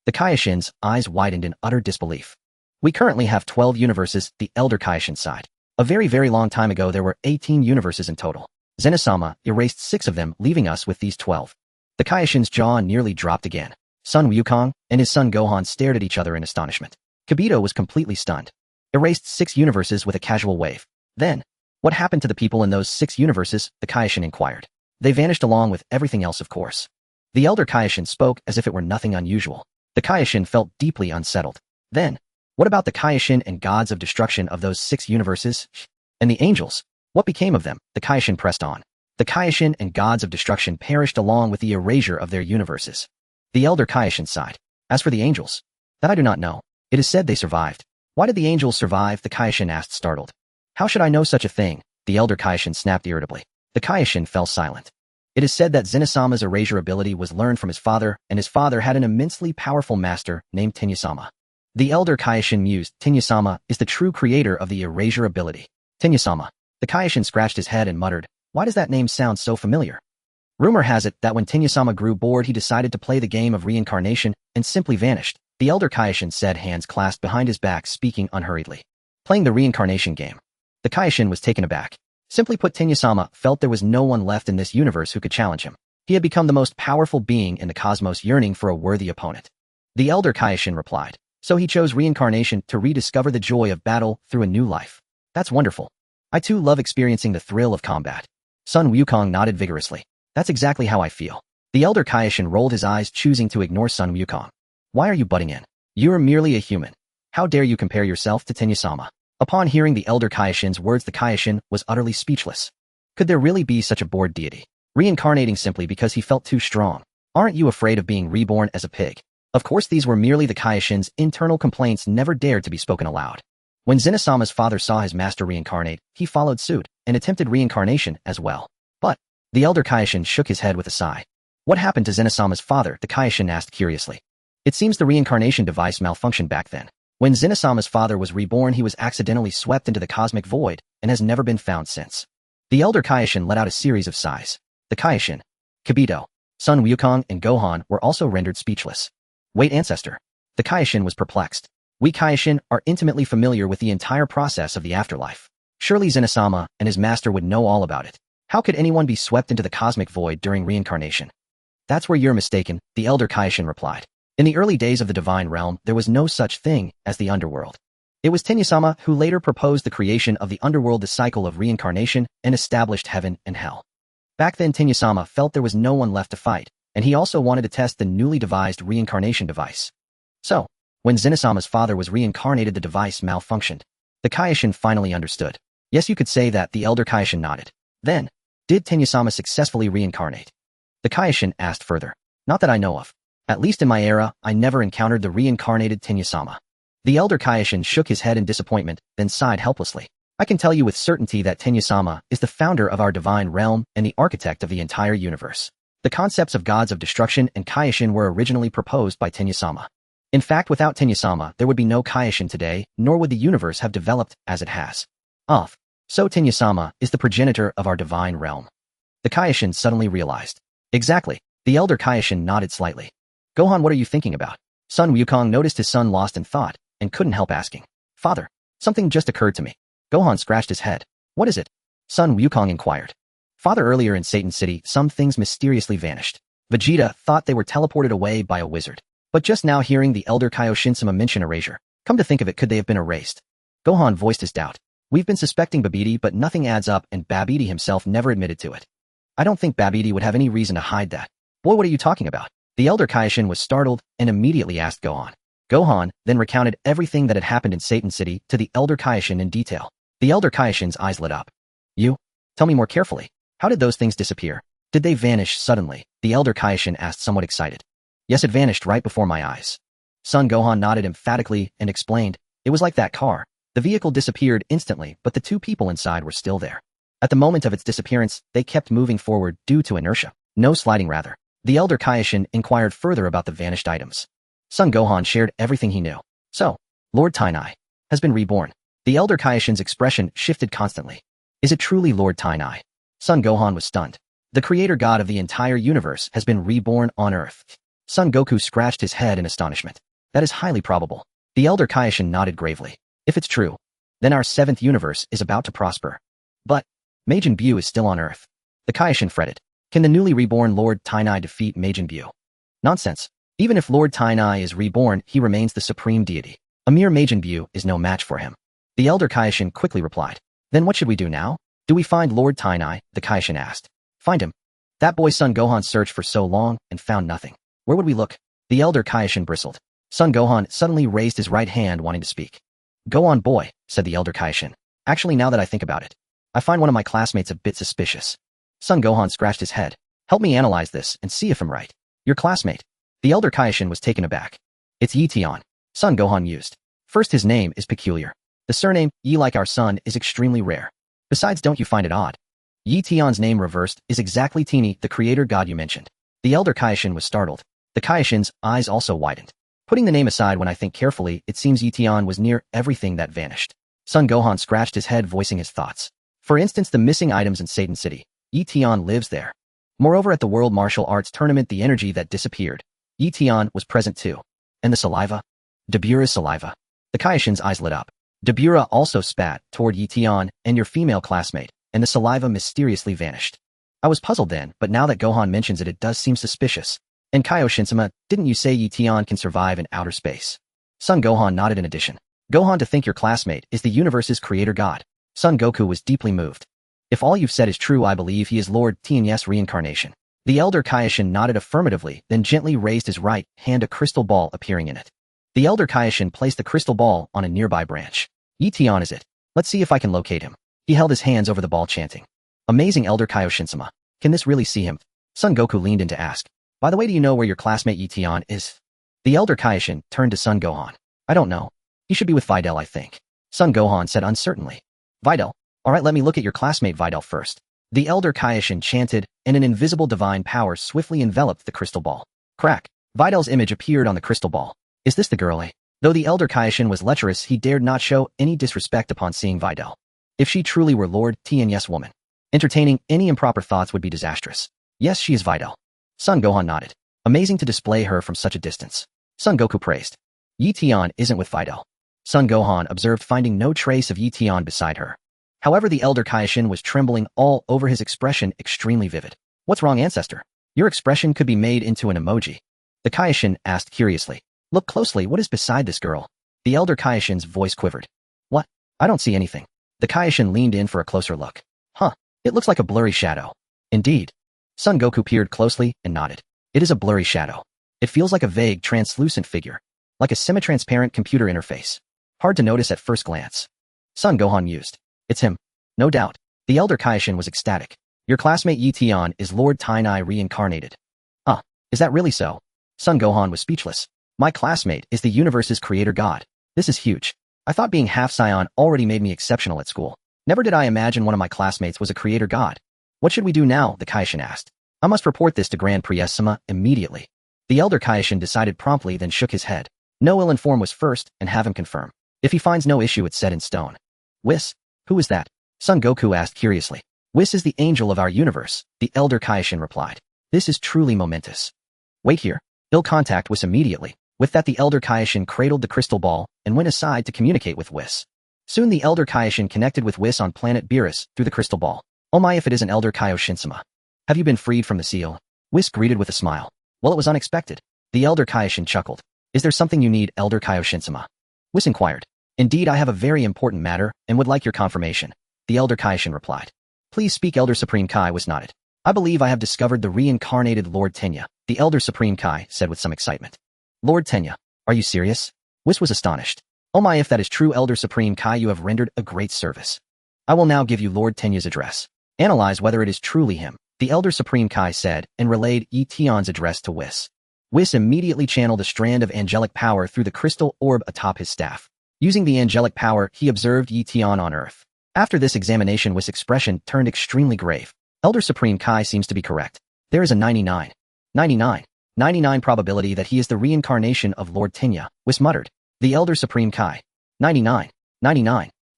The Kaioshin's eyes widened in utter disbelief. We currently have 12 universes, the Elder Kaioshin sighed. A very, very long time ago there were 18 universes in total. Zenasama erased 6 of them, leaving us with these 12. The Kaioshin's jaw nearly dropped again. Sun Wukong and his son Gohan stared at each other in astonishment. Kibito was completely stunned. Erased 6 universes with a casual wave. Then, what happened to the people in those 6 universes? The Kaioshin inquired. They vanished along with everything else, of course. The Elder Kaioshin spoke as if it were nothing unusual. The Kaioshin felt deeply unsettled. Then, what about the Kaioshin and gods of destruction of those 6 universes? And the angels? What became of them? The Kaioshin pressed on. The Kaioshin and gods of destruction perished along with the erasure of their universes. The Elder Kaioshin sighed. As for the angels, that I do not know. It is said they survived. Why did the angels survive? The Kaioshin asked, startled. How should I know such a thing? The Elder Kaioshin snapped irritably. The Kaioshin fell silent. It is said that Zenasama's erasure ability was learned from his father, and his father had an immensely powerful master named Tenyu-sama. The elder Kaioshin mused, Tenyu-sama is the true creator of the erasure ability. Tenyu-sama. The Kaioshin scratched his head and muttered, why does that name sound so familiar? Rumor has it that when Tenyu-sama grew bored he decided to play the game of reincarnation and simply vanished. The elder Kaioshin said, hands clasped behind his back, speaking unhurriedly. Playing the reincarnation game. The Kaioshin was taken aback. Simply put, Tenyu-sama felt there was no one left in this universe who could challenge him. He had become the most powerful being in the cosmos, yearning for a worthy opponent. The elder Kaioshin replied. So he chose reincarnation to rediscover the joy of battle through a new life. That's wonderful. I too love experiencing the thrill of combat. Sun Wukong nodded vigorously. That's exactly how I feel. The elder Kaioshin rolled his eyes, choosing to ignore Sun Wukong. Why are you butting in? You are merely a human. How dare you compare yourself to Tenyu-sama? Upon hearing the elder Kaioshin's words, the Kaioshin was utterly speechless. Could there really be such a bored deity? Reincarnating simply because he felt too strong. Aren't you afraid of being reborn as a pig? Of course, these were merely the Kaioshin's internal complaints, never dared to be spoken aloud. When Zenasama's father saw his master reincarnate, he followed suit and attempted reincarnation as well. But the elder Kaioshin shook his head with a sigh. What happened to Zenasama's father? The Kaioshin asked curiously. It seems the reincarnation device malfunctioned back then. When Zenasama's father was reborn, he was accidentally swept into the cosmic void and has never been found since. The elder Kaioshin let out a series of sighs. The Kaioshin, Kibito, Sun Wukong, and Gohan were also rendered speechless. Wait, ancestor. The Kaioshin was perplexed. We Kaioshin are intimately familiar with the entire process of the afterlife. Surely Zenasama and his master would know all about it. How could anyone be swept into the cosmic void during reincarnation? That's where you're mistaken, the elder Kaioshin replied. In the early days of the divine realm, there was no such thing as the underworld. It was Tenyu-sama who later proposed the creation of the underworld, the cycle of reincarnation, and established heaven and hell. Back then, Tenyu-sama felt there was no one left to fight, and he also wanted to test the newly devised reincarnation device. So, when Zenasama's father was reincarnated, the device malfunctioned. The Kaioshin finally understood. Yes, you could say that, the elder Kaioshin nodded. Then, did Tenyu-sama successfully reincarnate? The Kaioshin asked further. Not that I know of. At least in my era, I never encountered the reincarnated Tenyu-sama. The elder Kaioshin shook his head in disappointment, then sighed helplessly. I can tell you with certainty that Tenyu-sama is the founder of our divine realm and the architect of the entire universe. The concepts of gods of destruction and Kaioshin were originally proposed by Tenyu-sama. In fact, without Tenyu-sama, there would be no Kaioshin today, nor would the universe have developed as it has. So Tenyu-sama is the progenitor of our divine realm. The Kaioshin suddenly realized. Exactly. The elder Kaioshin nodded slightly. Gohan, what are you thinking about? Sun Wukong noticed his son lost in thought and couldn't help asking. Father, something just occurred to me. Gohan scratched his head. What is it? Sun Wukong inquired. Father, earlier in Satan City, some things mysteriously vanished. Vegeta thought they were teleported away by a wizard. But just now hearing the elder Kaioshin-sama mention erasure, come to think of it, could they have been erased? Gohan voiced his doubt. We've been suspecting Babidi, but nothing adds up, and Babidi himself never admitted to it. I don't think Babidi would have any reason to hide that. Boy, what are you talking about? The elder Kaioshin was startled and immediately asked Gohan. Gohan then recounted everything that had happened in Satan City to the elder Kaioshin in detail. The elder Kaioshin's eyes lit up. You? Tell me more carefully. How did those things disappear? Did they vanish suddenly? The elder Kaioshin asked, somewhat excited. Yes, it vanished right before my eyes. Son Gohan nodded emphatically and explained. It was like that car. The vehicle disappeared instantly, but the two people inside were still there. At the moment of its disappearance, they kept moving forward due to inertia. No sliding, rather. The elder Kaioshin inquired further about the vanished items. Son Gohan shared everything he knew. So, Lord Tainai has been reborn. The elder Kaioshin's expression shifted constantly. Is it truly Lord Tainai? Son Gohan was stunned. The creator god of the entire universe has been reborn on Earth. Son Goku scratched his head in astonishment. That is highly probable. The elder Kaioshin nodded gravely. If it's true, then our seventh universe is about to prosper. But Majin Buu is still on Earth. The Kaioshin fretted. Can the newly reborn Lord Tainai defeat Majin Buu? Nonsense. Even if Lord Tainai is reborn, he remains the supreme deity. A mere Majin Buu is no match for him. The elder Kaioshin quickly replied. Then what should we do now? Do we find Lord Tainai? The Kaioshin asked. Find him. That boy Son Gohan searched for so long and found nothing. Where would we look? The elder Kaioshin bristled. Son Gohan suddenly raised his right hand, wanting to speak. Go on, boy, said the elder Kaioshin. Actually, now that I think about it, I find one of my classmates a bit suspicious. Son Gohan scratched his head. Help me analyze this and see if I'm right. Your classmate. The elder Kaioshin was taken aback. It's Eion. Son Gohan mused. First, his name is peculiar. The surname, Yi, like our son, is extremely rare. Besides, don't you find it odd? Yi Tian's name reversed is exactly Tini, the creator god you mentioned. The elder Kaioshin was startled. The Kaioshin's eyes also widened. Putting the name aside, when I think carefully, it seems Yi Tian was near everything that vanished. Son Gohan scratched his head, voicing his thoughts. For instance, the missing items in Satan City. Yi Tian lives there. Moreover, at the World Martial Arts Tournament, the energy that disappeared. Yi Tian was present too. And the saliva? Dabura's saliva. The Kaioshin's eyes lit up. Dabura also spat toward Yi Tian and your female classmate, and the saliva mysteriously vanished. I was puzzled then, but now that Gohan mentions it, it does seem suspicious. And Kaioshin-sama, didn't you say Yi Tian can survive in outer space? Son Gohan nodded in addition. Gohan, to think your classmate is the universe's creator god. Son Goku was deeply moved. If all you've said is true, I believe he is Lord Tian's reincarnation. The elder Kaioshin nodded affirmatively, then gently raised his right hand, a crystal ball appearing in it. The elder Kaioshin placed the crystal ball on a nearby branch. Yi Tian is it. Let's see if I can locate him. He held his hands over the ball, chanting. Amazing, elder Kaioshin-sama. Can this really see him? Son Goku leaned in to ask. By the way, do you know where your classmate Yi Tian is? The elder Kaioshin turned to Son Gohan. I don't know. He should be with Videl, I think. Son Gohan said uncertainly. Videl? Alright, let me look at your classmate Videl first. The elder Kaioshin chanted, and an invisible divine power swiftly enveloped the crystal ball. Crack. Videl's image appeared on the crystal ball. Is this the girl, eh? Though the elder Kaioshin was lecherous, he dared not show any disrespect upon seeing Videl. If she truly were Lord Tian's woman, entertaining any improper thoughts would be disastrous. Yes, she is Videl. Son Gohan nodded. Amazing to display her from such a distance. Son Goku praised. Yi Tian isn't with Videl. Son Gohan observed, finding no trace of Yi Tian beside her. However, the elder Kaioshin was trembling all over, his expression extremely vivid. What's wrong, ancestor? Your expression could be made into an emoji. The Kaioshin asked curiously. Look closely, what is beside this girl? The elder Kaioshin's voice quivered. What? I don't see anything. The Kaioshin leaned in for a closer look. Huh, it looks like a blurry shadow. Indeed. Son Goku peered closely and nodded. It is a blurry shadow. It feels like a vague, translucent figure. Like a semi-transparent computer interface. Hard to notice at first glance. Son Gohan mused. It's him. No doubt. The elder Kaioshin was ecstatic. Your classmate Yi Tian is Lord Tianai reincarnated. Huh, is that really so? Son Gohan was speechless. My classmate is the universe's creator god. This is huge. I thought being half Saiyan already made me exceptional at school. Never did I imagine one of my classmates was a creator god. What should we do now? The Kaioshin asked. I must report this to Grand Priest-sama immediately. The elder Kaioshin decided promptly, then shook his head. No, ill inform was first, and have him confirm. If he finds no issue, it's set in stone. Whis? Who is that? Son Goku asked curiously. Whis is the angel of our universe, the elder Kaioshin replied. This is truly momentous. Wait here. Ill contact Whis immediately. With that, the elder Kaioshin cradled the crystal ball and went aside to communicate with Whis. Soon the elder Kaioshin connected with Whis on planet Beerus through the crystal ball. Oh my, if it isn't elder Kaioshin-sama. Have you been freed from the seal? Whis greeted with a smile. Well, it was unexpected. The elder Kaioshin chuckled. Is there something you need, elder Kaioshin-sama? Whis inquired. Indeed, I have a very important matter and would like your confirmation. The elder Kaioshin replied. Please speak, elder Supreme Kai. Whis nodded. I believe I have discovered the reincarnated Lord Tenya, the elder Supreme Kai said with some excitement. Lord Tenya, are you serious? Whis was astonished. Oh my, if that is true, elder Supreme Kai, you have rendered a great service. I will now give you Lord Tenya's address. Analyze whether it is truly him, the elder Supreme Kai said, and relayed Yi Tian's address to Whis. Whis immediately channeled a strand of angelic power through the crystal orb atop his staff. Using the angelic power, he observed Yi Tian on Earth. After this examination, Whis' expression turned extremely grave. Elder Supreme Kai seems to be correct. There is a 99 probability that he is the reincarnation of Lord Tenya, Whis muttered. The elder Supreme Kai. 99.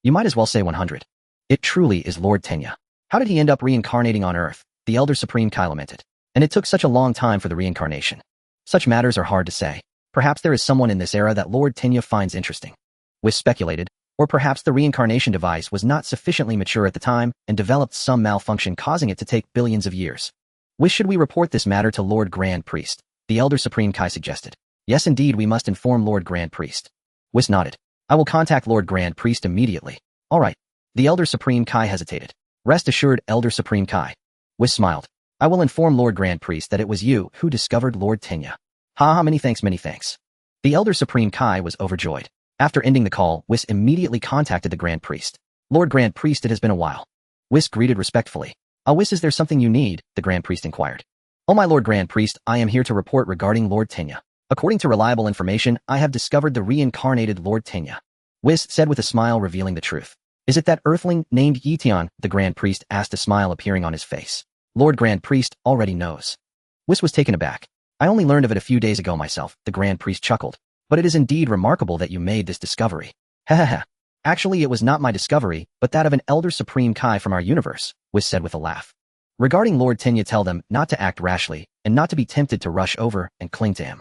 You might as well say 100. It truly is Lord Tenya. How did he end up reincarnating on Earth? The elder Supreme Kai lamented. And it took such a long time for the reincarnation. Such matters are hard to say. Perhaps there is someone in this era that Lord Tenya finds interesting. Whis speculated. Or perhaps the reincarnation device was not sufficiently mature at the time and developed some malfunction, causing it to take billions of years. Whis, should we report this matter to Lord Grand Priest? The elder Supreme Kai suggested. Yes, indeed, we must inform Lord Grand Priest. Whis nodded. I will contact Lord Grand Priest immediately. All right. The elder Supreme Kai hesitated. Rest assured, elder Supreme Kai. Whis smiled. I will inform Lord Grand Priest that it was you who discovered Lord Tenya. Ha, many thanks, many thanks. The elder Supreme Kai was overjoyed. After ending the call, Whis immediately contacted the Grand Priest. Lord Grand Priest, it has been a while. Whis greeted respectfully. Whis, is there something you need? The Grand Priest inquired. Oh my Lord Grand Priest, I am here to report regarding Lord Tenya. According to reliable information, I have discovered the reincarnated Lord Tenya. Whis said with a smile, revealing the truth. Is it that earthling named Eion? The Grand Priest asked, a smile appearing on his face. Lord Grand Priest already knows. Whis was taken aback. I only learned of it a few days ago myself, the Grand Priest chuckled. But it is indeed remarkable that you made this discovery. Ha. Actually, it was not my discovery, but that of an Elder Supreme Kai from our universe, Whis said with a laugh. Regarding Lord Tenya, tell them not to act rashly, and not to be tempted to rush over and cling to him.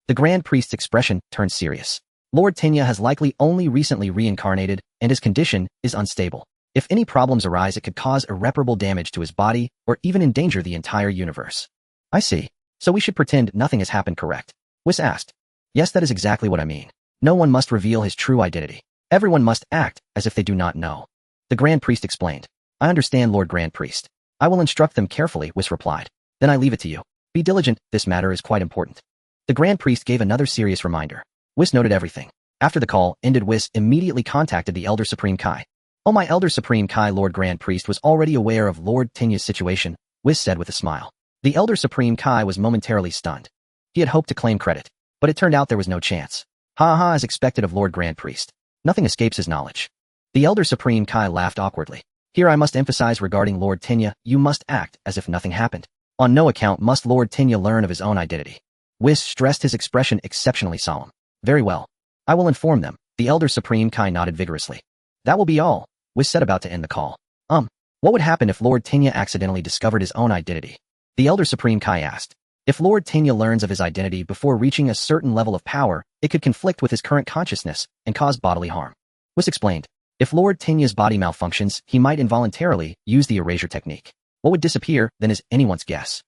The Grand Priest's expression turned serious. Lord Tenya has likely only recently reincarnated, and his condition is unstable. If any problems arise, it could cause irreparable damage to his body, or even endanger the entire universe. I see. So we should pretend nothing has happened, correct? Whis asked. Yes, that is exactly what I mean. No one must reveal his true identity. Everyone must act as if they do not know. The Grand Priest explained. I understand, Lord Grand Priest. I will instruct them carefully, Whis replied. Then I leave it to you. Be diligent, this matter is quite important. The Grand Priest gave another serious reminder. Whis noted everything. After the call ended, Whis immediately contacted the Elder Supreme Kai. Oh, my Elder Supreme Kai. Lord Grand Priest was already aware of Lord Tenya's situation, Whis said with a smile. The Elder Supreme Kai was momentarily stunned. He had hoped to claim credit, but it turned out there was no chance. Ha, as expected of Lord Grand Priest. Nothing escapes his knowledge. The Elder Supreme Kai laughed awkwardly. Here I must emphasize regarding Lord Tenya, you must act as if nothing happened. On no account must Lord Tenya learn of his own identity. Whis stressed, his expression exceptionally solemn. Very well. I will inform them. The Elder Supreme Kai nodded vigorously. That will be all, Whis said, about to end the call. What would happen if Lord Tenya accidentally discovered his own identity? The Elder Supreme Kai asked. If Lord Tenya learns of his identity before reaching a certain level of power, it could conflict with his current consciousness and cause bodily harm. Whis explained. If Lord Tenya's body malfunctions, he might involuntarily use the erasure technique. What would disappear, then, is anyone's guess.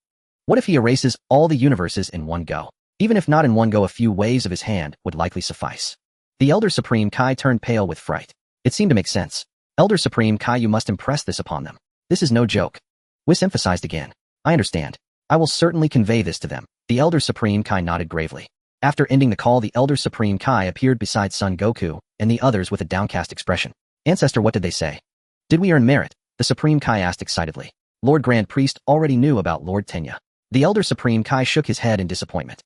What if he erases all the universes in one go? Even if not in one go, a few waves of his hand would likely suffice. The Elder Supreme Kai turned pale with fright. It seemed to make sense. Elder Supreme Kai, you must impress this upon them. This is no joke. Whis emphasized again. I understand. I will certainly convey this to them. The Elder Supreme Kai nodded gravely. After ending the call, the Elder Supreme Kai appeared beside Son Goku and the others with a downcast expression. Ancestor, what did they say? Did we earn merit? The Supreme Kai asked excitedly. Lord Grand Priest already knew about Lord Tenya. The Elder Supreme Kai shook his head in disappointment.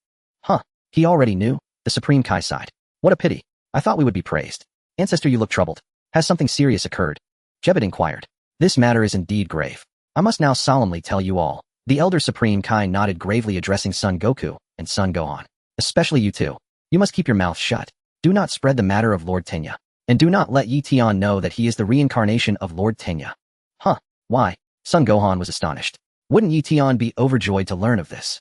He already knew? The Supreme Kai sighed. What a pity. I thought we would be praised. Ancestor, you look troubled. Has something serious occurred? Jebet inquired. This matter is indeed grave. I must now solemnly tell you all. The Elder Supreme Kai nodded gravely, addressing Son Goku and Son Gohan. Especially you two. You must keep your mouth shut. Do not spread the matter of Lord Tenya. And do not let Eion know that he is the reincarnation of Lord Tenya. Why? Son Gohan was astonished. Wouldn't Eion be overjoyed to learn of this?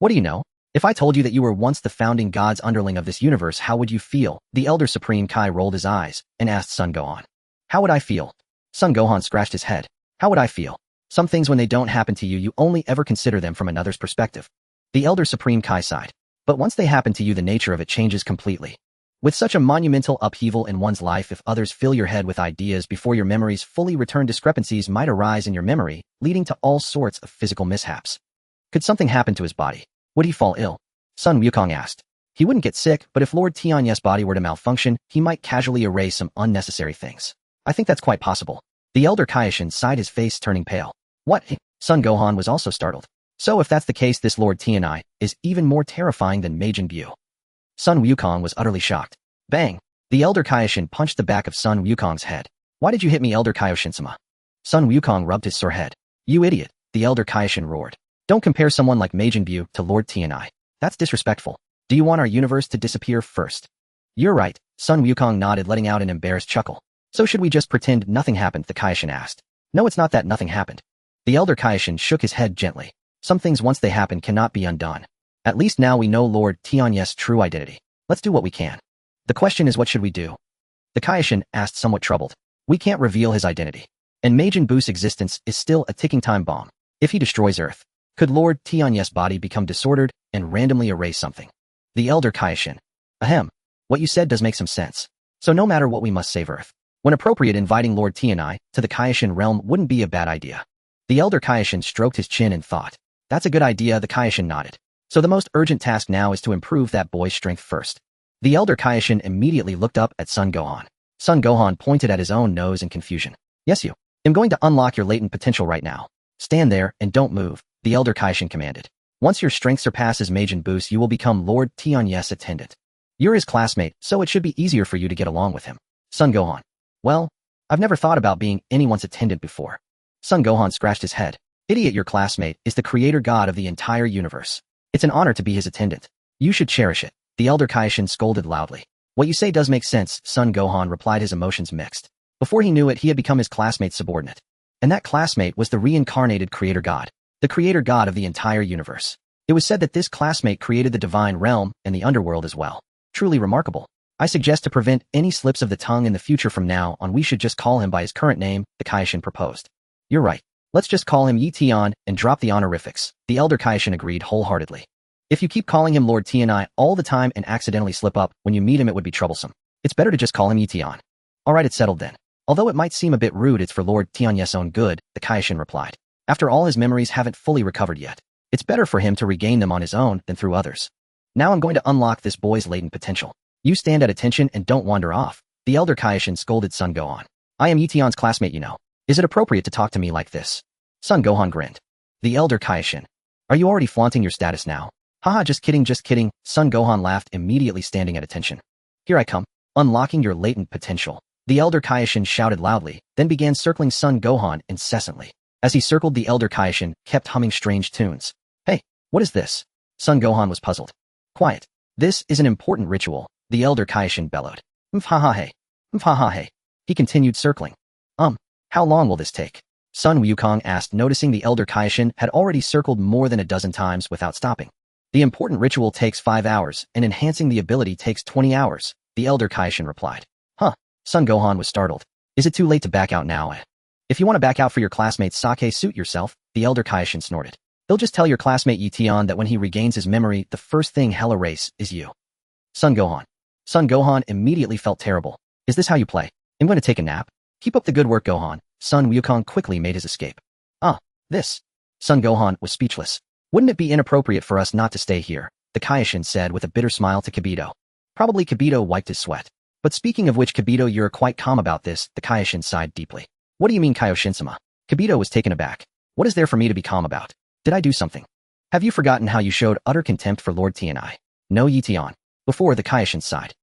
What do you know? If I told you that you were once the founding god's underling of this universe, how would you feel? The Elder Supreme Kai rolled his eyes and asked Son Gohan. How would I feel? Son Gohan scratched his head. How would I feel? Some things, when they don't happen to you, you only ever consider them from another's perspective. The Elder Supreme Kai sighed. But once they happen to you, the nature of it changes completely. With such a monumental upheaval in one's life, if others fill your head with ideas before your memories fully return, discrepancies might arise in your memory, leading to all sorts of physical mishaps. Could something happen to his body? Would he fall ill? Sun Wukong asked. He wouldn't get sick, but if Lord Tiany's body were to malfunction, he might casually erase some unnecessary things. I think that's quite possible. The Elder Kaioshin sighed, his face turning pale. What? Son Gohan was also startled. So if that's the case, this Lord Tianai is even more terrifying than Majin Buu. Sun Wukong was utterly shocked. Bang! The Elder Kaioshin punched the back of Sun Wukong's head. Why did you hit me, Elder Kaioshin-sama? Sun Wukong rubbed his sore head. You idiot! The Elder Kaioshin roared. Don't compare someone like Majin Buu to Lord Tianai. That's disrespectful. Do you want our universe to disappear first? You're right, Sun Wukong nodded, letting out an embarrassed chuckle. So should we just pretend nothing happened? The Kaioshin asked. No, it's not that nothing happened. The Elder Kaioshin shook his head gently. Some things, once they happen, cannot be undone. At least now we know Lord Tiany's true identity. Let's do what we can. The question is, what should we do? The Kaioshin asked, somewhat troubled. We can't reveal his identity. And Majin Buu's existence is still a ticking time bomb. If he destroys Earth, could Lord Tiany's body become disordered and randomly erase something? The Elder Kaioshin. Ahem. What you said does make some sense. So no matter what, we must save Earth. When appropriate, inviting Lord Tianai to the Kaioshin realm wouldn't be a bad idea. The Elder Kaioshin stroked his chin and thought. That's a good idea, the Kaioshin nodded. So the most urgent task now is to improve that boy's strength first. The Elder Kaioshin immediately looked up at Son Gohan. Son Gohan pointed at his own nose in confusion. Yes, you. I'm going to unlock your latent potential right now. Stand there and don't move, the Elder Kaioshin commanded. Once your strength surpasses Majin Buu's, you will become Lord Tiany's attendant. You're his classmate, so it should be easier for you to get along with him. Son Gohan. Well, I've never thought about being anyone's attendant before. Son Gohan scratched his head. Idiot, your classmate is the creator god of the entire universe. It's an honor to be his attendant. You should cherish it. The elder Kaioshin scolded loudly. What you say does make sense, Son Gohan replied, his emotions mixed. Before he knew it, he had become his classmate's subordinate. And that classmate was the reincarnated creator god, the creator god of the entire universe. It was said that this classmate created the divine realm and the underworld as well. Truly remarkable. I suggest to prevent any slips of the tongue in the future from now on, we should just call him by his current name, the Kaioshin proposed. You're right. Let's just call him Yi Tian and drop the honorifics. The elder Kaioshin agreed wholeheartedly. If you keep calling him Lord Tianai all the time and accidentally slip up when you meet him, it would be troublesome. It's better to just call him Yi Tian. Alright, it's settled then. Although it might seem a bit rude, it's for Lord Tianyes' own good, the Kaioshin replied. After all, his memories haven't fully recovered yet. It's better for him to regain them on his own than through others. Now I'm going to unlock this boy's latent potential. You stand at attention and don't wander off. The elder Kaioshin scolded Son Gohan. I am Yi Tian's classmate, you know. Is it appropriate to talk to me like this? Son Gohan grinned. The elder Kaioshin. Are you already flaunting your status now? Haha, just kidding, just kidding. Son Gohan laughed, immediately standing at attention. Here I come. Unlocking your latent potential. The elder Kaioshin shouted loudly, then began circling Son Gohan incessantly. As he circled, the elder Kaioshin kept humming strange tunes. Hey, what is this? Son Gohan was puzzled. Quiet. This is an important ritual, the elder Kaioshin bellowed. Mfaha-hey. Mfaha-hey. He continued circling. How long will this take? Sun Wukong asked, noticing the elder Kaioshin had already circled more than a dozen times without stopping. The important ritual takes 5 hours, and enhancing the ability takes 20 hours, the elder Kaioshin replied. Huh. Son Gohan was startled. Is it too late to back out now? If you want to back out for your classmate's sake, suit yourself, the elder Kaioshin snorted. They'll just tell your classmate Yi Tian that when he regains his memory, the first thing he'll erase is you. Son Gohan. Son Gohan immediately felt terrible. Is this how you play? I'm going to take a nap. Keep up the good work, Gohan. Son Wukong quickly made his escape. This. Son Gohan was speechless. Wouldn't it be inappropriate for us not to stay here? The Kaioshin said with a bitter smile to Kibito. Probably Kibito wiped his sweat. But speaking of which, Kibito, you're quite calm about this, the Kaioshin sighed deeply. What do you mean, Kaioshin-sama? Kibito was taken aback. What is there for me to be calm about? Did I do something? Have you forgotten how you showed utter contempt for Lord Tianai? No, Yi Tian. Before, the Kaioshin sighed.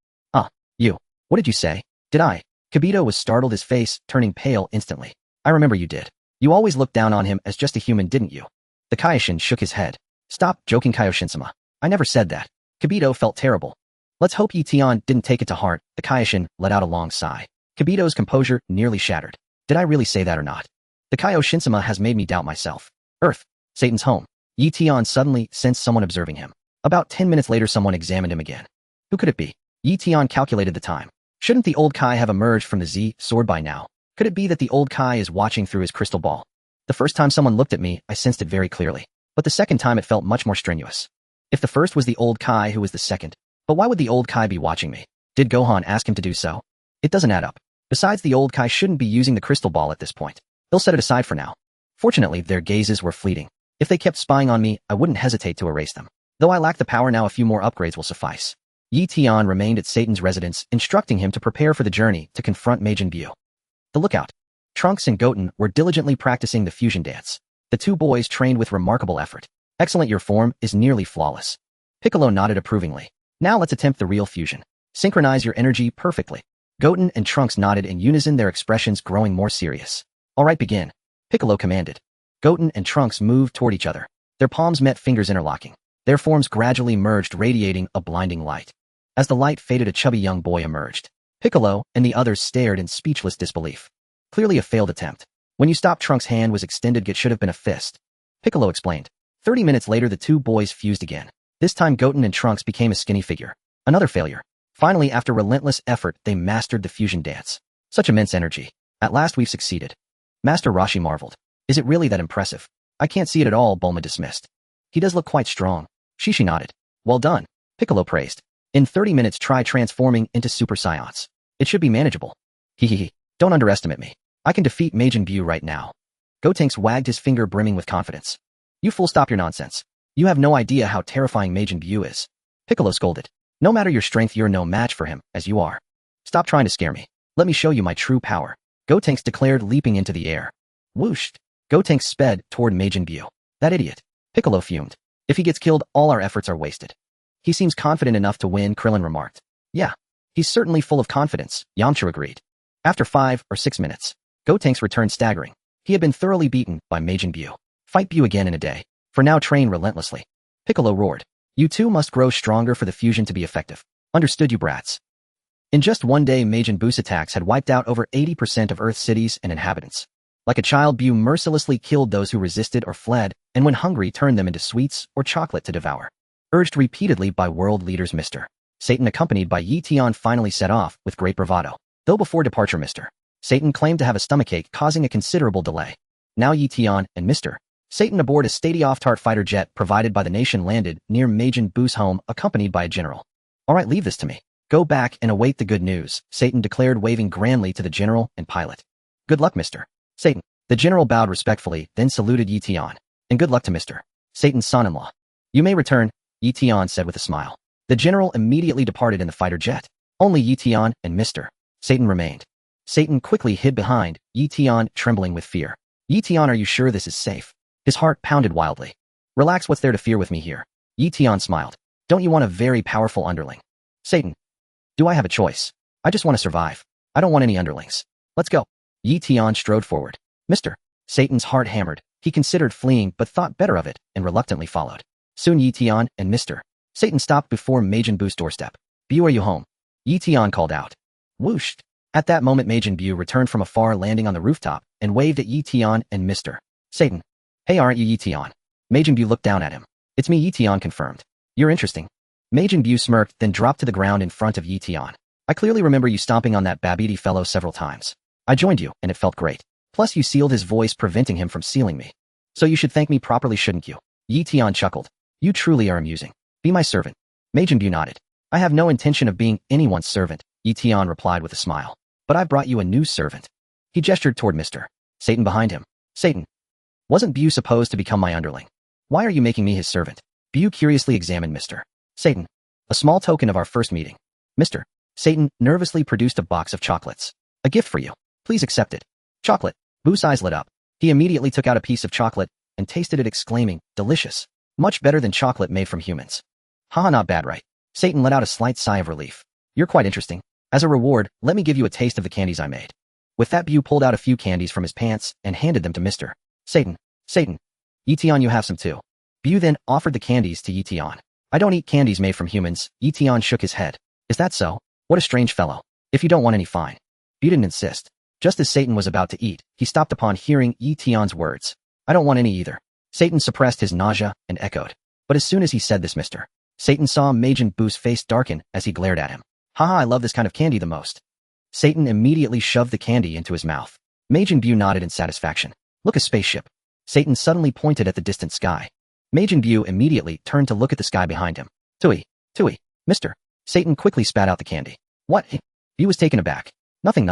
You. What did you say? Did I? Kibito was startled, his face turning pale instantly. I remember you did. You always looked down on him as just a human, didn't you? The Kaioshin shook his head. Stop joking, Kaioshin-sama. I never said that. Kibito felt terrible. Let's hope Yi Tian didn't take it to heart. The Kaioshin let out a long sigh. Kibito's composure nearly shattered. Did I really say that or not? The Kaioshin-sama has made me doubt myself. Earth. Satan's home. Yi Tian suddenly sensed someone observing him. About 10 minutes later, someone examined him again. Who could it be? Yi Tian calculated the time. Shouldn't the old Kai have emerged from the Z sword by now? Could it be that the old Kai is watching through his crystal ball? The first time someone looked at me, I sensed it very clearly. But the second time it felt much more strenuous. If the first was the old Kai, who was the second? But why would the old Kai be watching me? Did Gohan ask him to do so? It doesn't add up. Besides, the old Kai shouldn't be using the crystal ball at this point. They'll set it aside for now. Fortunately, their gazes were fleeting. If they kept spying on me, I wouldn't hesitate to erase them. Though I lack the power now, a few more upgrades will suffice. Yi Tian remained at Satan's residence, instructing him to prepare for the journey to confront Majin Buu. The lookout. Trunks and Goten were diligently practicing the fusion dance. The two boys trained with remarkable effort. Excellent, your form is nearly flawless. Piccolo nodded approvingly. Now let's attempt the real fusion. Synchronize your energy perfectly. Goten and Trunks nodded in unison, their expressions growing more serious. Alright, begin. Piccolo commanded. Goten and Trunks moved toward each other. Their palms met, fingers interlocking. Their forms gradually merged, radiating a blinding light. As the light faded, a chubby young boy emerged. Piccolo and the others stared in speechless disbelief. Clearly a failed attempt. When you stopped, Trunks' hand was extended, it should have been a fist. Piccolo explained. 30 minutes later, the two boys fused again. This time, Goten and Trunks became a skinny figure. Another failure. Finally, after relentless effort, they mastered the fusion dance. Such immense energy. At last we've succeeded. Master Roshi marveled. Is it really that impressive? I can't see it at all, Bulma dismissed. He does look quite strong. Shishi nodded. Well done. Piccolo praised. In 30 minutes, try transforming into Super Saiyans. It should be manageable. Hehehe. Don't underestimate me. I can defeat Majin Buu right now. Gotenks wagged his finger, brimming with confidence. You fool, stop your nonsense. You have no idea how terrifying Majin Buu is. Piccolo scolded. No matter your strength, you're no match for him, as you are. Stop trying to scare me. Let me show you my true power. Gotenks declared, leaping into the air. Whoosh! Gotenks sped toward Majin Buu. That idiot. Piccolo fumed. If he gets killed, all our efforts are wasted. He seems confident enough to win, Krillin remarked. Yeah. He's certainly full of confidence, Yamcha agreed. After 5 or 6 minutes, Gotenks returned staggering. He had been thoroughly beaten by Majin Buu. Fight Buu again in a day. For now train relentlessly. Piccolo roared. You two must grow stronger for the fusion to be effective. Understood, you brats. In just one day, Majin Buu's attacks had wiped out over 80% of Earth's cities and inhabitants. Like a child, Buu mercilessly killed those who resisted or fled, and when hungry turned them into sweets or chocolate to devour. Urged repeatedly by world leaders Mr. Satan accompanied by Eion finally set off with great bravado. Though before departure Mr. Satan claimed to have a stomachache causing a considerable delay. Now Eion and Mr. Satan aboard a state-of-the-art fighter jet provided by the nation landed near Majin Buu's home accompanied by a general. Alright, leave this to me. Go back and await the good news, Satan declared waving grandly to the general and pilot. Good luck Mr. Satan. The general bowed respectfully, then saluted Eion. And good luck to Mr. Satan's son-in-law. You may return, Eion said with a smile. The general immediately departed in the fighter jet. Only Eion and Mr. Satan remained. Satan quickly hid behind Eion, trembling with fear. Eion, are you sure this is safe? His heart pounded wildly. Relax, what's there to fear with me here? Eion smiled. Don't you want a very powerful underling? Satan. Do I have a choice? I just want to survive. I don't want any underlings. Let's go. Eion strode forward. Mr. Satan's heart hammered. He considered fleeing but thought better of it and reluctantly followed. Soon Eion and Mr. Satan stopped before Majin Buu's doorstep. Buu, are you home? Eion called out. Whoosh. At that moment Majin Buu returned from afar, landing on the rooftop and waved at Eion and Mr. Satan. Hey, aren't you Eion? Majin Buu looked down at him. It's me, Eion confirmed. You're interesting. Majin Buu smirked, then dropped to the ground in front of Eion. I clearly remember you stomping on that Babidi fellow several times. I joined you, and it felt great. Plus you sealed his voice, preventing him from sealing me. So you should thank me properly, shouldn't you? Eion chuckled. You truly are amusing. Be my servant. Majin Buu nodded. I have no intention of being anyone's servant, Eion replied with a smile. But I've brought you a new servant. He gestured toward Mr. Satan behind him. Satan. Wasn't Buu supposed to become my underling? Why are you making me his servant? Buu curiously examined Mr. Satan. A small token of our first meeting. Mr. Satan nervously produced a box of chocolates. A gift for you. Please accept it. Chocolate. Buu's eyes lit up. He immediately took out a piece of chocolate and tasted it, exclaiming, delicious. Much better than chocolate made from humans. Haha, not bad, right? Satan let out a slight sigh of relief. You're quite interesting. As a reward, let me give you a taste of the candies I made. With that, Buu pulled out a few candies from his pants and handed them to Mr. Satan. Satan. Eion, you have some too. Buu then offered the candies to Eion. I don't eat candies made from humans. Eion shook his head. Is that so? What a strange fellow. If you don't want any, fine. Buu didn't insist. Just as Satan was about to eat, he stopped upon hearing Etion's words. I don't want any either. Satan suppressed his nausea and echoed. But as soon as he said this, Mr. Satan saw Majin Buu's face darken as he glared at him. Haha, I love this kind of candy the most. Satan immediately shoved the candy into his mouth. Majin Buu nodded in satisfaction. Look, a spaceship. Satan suddenly pointed at the distant sky. Majin Buu immediately turned to look at the sky behind him. Tui. Tui. Mr. Satan quickly spat out the candy. What? Buu was taken aback. Nothing.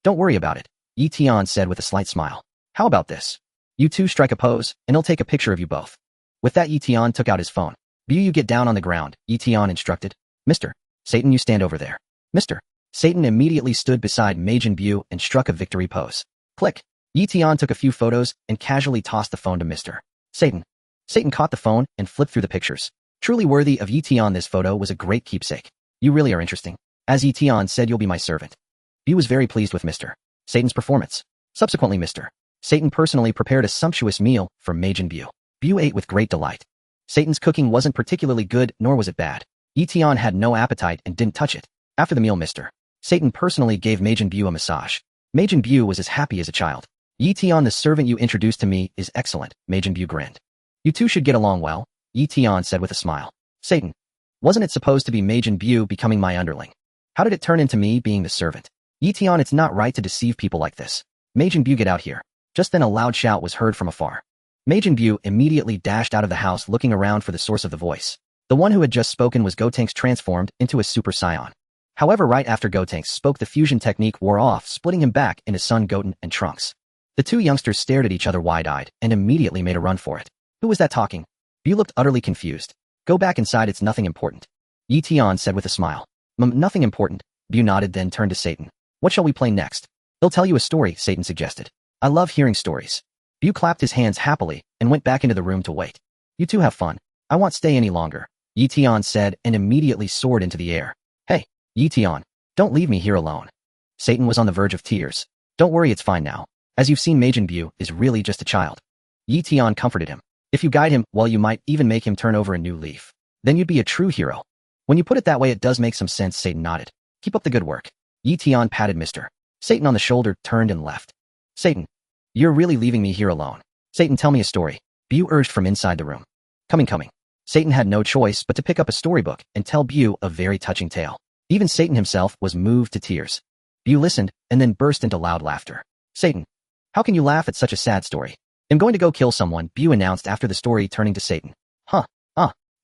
Don't worry about it, Eion said with a slight smile. How about this? You two strike a pose, and I'll take a picture of you both. With that, Eion took out his phone. Buu, you get down on the ground, Eion instructed. Mr. Satan, you stand over there. Mr. Satan immediately stood beside Majin Buu and struck a victory pose. Click. Eion took a few photos and casually tossed the phone to Mr. Satan. Satan caught the phone and flipped through the pictures. Truly worthy of Eion, this photo was a great keepsake. You really are interesting. As Eion said, you'll be my servant. Buu was very pleased with Mr. Satan's performance. Subsequently, Mr. Satan personally prepared a sumptuous meal for Majin Buu. Buu ate with great delight. Satan's cooking wasn't particularly good, nor was it bad. Eion had no appetite and didn't touch it. After the meal, Mr. Satan personally gave Majin Buu a massage. Majin Buu was as happy as a child. Eion, the servant you introduced to me, is excellent, Majin Buu grinned. You two should get along well, Eion said with a smile. Satan. Wasn't it supposed to be Majin Buu becoming my underling? How did it turn into me being the servant? Eion, it's not right to deceive people like this. Majin Buu, get out here. Just then a loud shout was heard from afar. Majin Buu immediately dashed out of the house, looking around for the source of the voice. The one who had just spoken was Gotenks, transformed into a Super Saiyan. However, right after Gotenks spoke, the fusion technique wore off, splitting him back into Son Goten and Trunks. The two youngsters stared at each other wide-eyed and immediately made a run for it. Who was that talking? Buu looked utterly confused. Go back inside, it's nothing important, Eion said with a smile. Nothing important, Buu nodded, then turned to Satan. What shall we play next? They'll tell you a story, Satan suggested. I love hearing stories. Buu clapped his hands happily and went back into the room to wait. You two have fun. I won't stay any longer, Eion said and immediately soared into the air. Hey, Eion, don't leave me here alone. Satan was on the verge of tears. Don't worry, it's fine now. As you've seen, Majin Buu is really just a child. Eion comforted him. If you guide him, well, you might even make him turn over a new leaf. Then you'd be a true hero. When you put it that way, it does make some sense, Satan nodded. Keep up the good work. Eion patted Mr. Satan on the shoulder, turned and left. Satan, you're really leaving me here alone. Satan, tell me a story. Buu urged from inside the room. Coming. Satan had no choice but to pick up a storybook and tell Buu a very touching tale. Even Satan himself was moved to tears. Buu listened and then burst into loud laughter. Satan, how can you laugh at such a sad story? I'm going to go kill someone, Buu announced after the story, turning to Satan.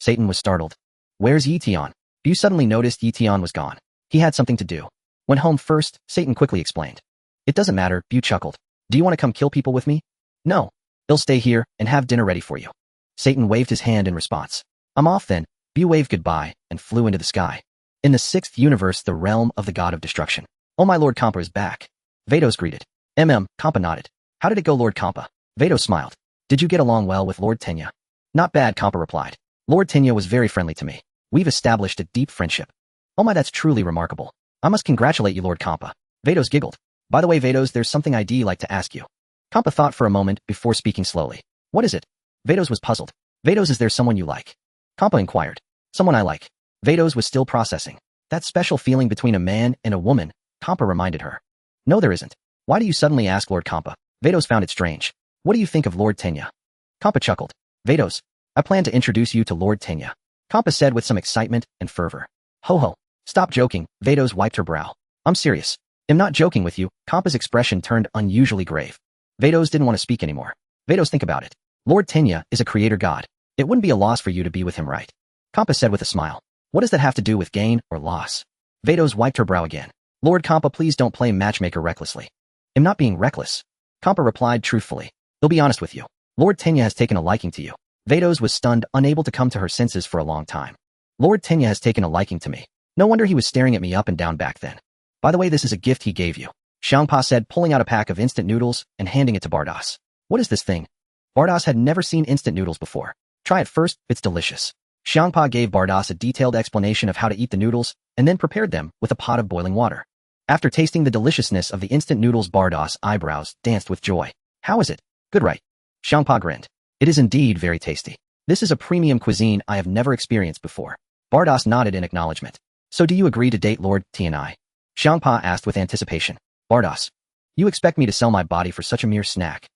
Satan was startled. Where's Eion? Buu suddenly noticed Eion was gone. He had something to do. Went home first, Satan quickly explained. It doesn't matter, Buu chuckled. Do you want to come kill people with me? No. He'll stay here and have dinner ready for you. Satan waved his hand in response. I'm off then. Buu waved goodbye and flew into the sky. In the 6th universe, the realm of the god of destruction. Oh, my Lord Kampa is back. Vados greeted. Kampa nodded. How did it go, Lord Kampa? Vados smiled. Did you get along well with Lord Tenya? Not bad, Kampa replied. Lord Tenya was very friendly to me. We've established a deep friendship. Oh my, that's truly remarkable. I must congratulate you, Lord Kampa. Vados giggled. By the way, Vados, there's something I'd like to ask you. Kampa thought for a moment before speaking slowly. What is it? Vados was puzzled. Vados, is there someone you like? Kampa inquired. Someone I like. Vados was still processing. That special feeling between a man and a woman, Kampa reminded her. No, there isn't. Why do you suddenly ask, Lord Kampa? Vados found it strange. What do you think of Lord Tenya? Kampa chuckled. Vados, I plan to introduce you to Lord Tenya. Kampa said with some excitement and fervor. Ho. Stop joking, Vados wiped her brow. I'm serious. I'm not joking with you. Kampa's expression turned unusually grave. Vados didn't want to speak anymore. Vados, think about it. Lord Tenya is a creator god. It wouldn't be a loss for you to be with him, right? Kampa said with a smile. What does that have to do with gain or loss? Vados wiped her brow again. Lord Kampa, please don't play matchmaker recklessly. I'm not being reckless. Kampa replied truthfully. They'll be honest with you. Lord Tenya has taken a liking to you. Vados was stunned, unable to come to her senses for a long time. Lord Tenya has taken a liking to me. No wonder he was staring at me up and down back then. By the way, this is a gift he gave you. Xiangpa said, pulling out a pack of instant noodles and handing it to Bardos. What is this thing? Bardos had never seen instant noodles before. Try it first, it's delicious. Xiangpa gave Bardos a detailed explanation of how to eat the noodles and then prepared them with a pot of boiling water. After tasting the deliciousness of the instant noodles, Bardos' eyebrows danced with joy. How is it? Good, right? Xiangpa grinned. It is indeed very tasty. This is a premium cuisine I have never experienced before. Bardos nodded in acknowledgement. So do you agree to date Lord Tni? Xiangpa asked with anticipation. Bardos, you expect me to sell my body for such a mere snack?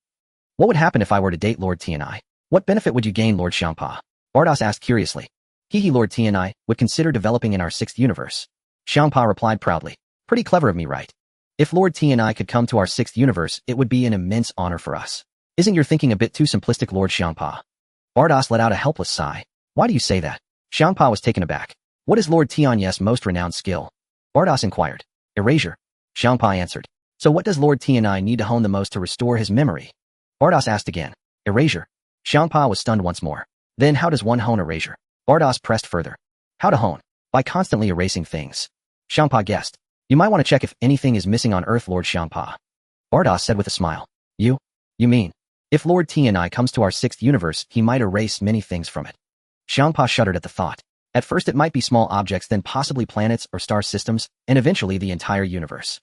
What would happen if I were to date Lord Tni? What benefit would you gain, Lord Xiangpa? Bardos asked curiously. Lord Tni would consider developing in our 6th universe. Xiangpa replied proudly. Pretty clever of me, right? If Lord Tni could come to our 6th universe, it would be an immense honor for us. Isn't your thinking a bit too simplistic, Lord Xiangpa? Bardos let out a helpless sigh. Why do you say that? Xiangpa was taken aback. What is Lord Tianye's most renowned skill? Bardos inquired. Erasure. Xiangpa answered. So what does Lord Tianyi need to hone the most to restore his memory? Bardos asked again. Erasure. Xiangpa was stunned once more. Then how does one hone erasure? Bardos pressed further. How to hone? By constantly erasing things. Xiangpa guessed. You might want to check if anything is missing on Earth, Lord Xiangpa. Bardos said with a smile. You mean? If Lord Tianyi comes to our 6th universe, he might erase many things from it. Xiangpa shuddered at the thought. At first it might be small objects, then possibly planets or star systems, and eventually the entire universe.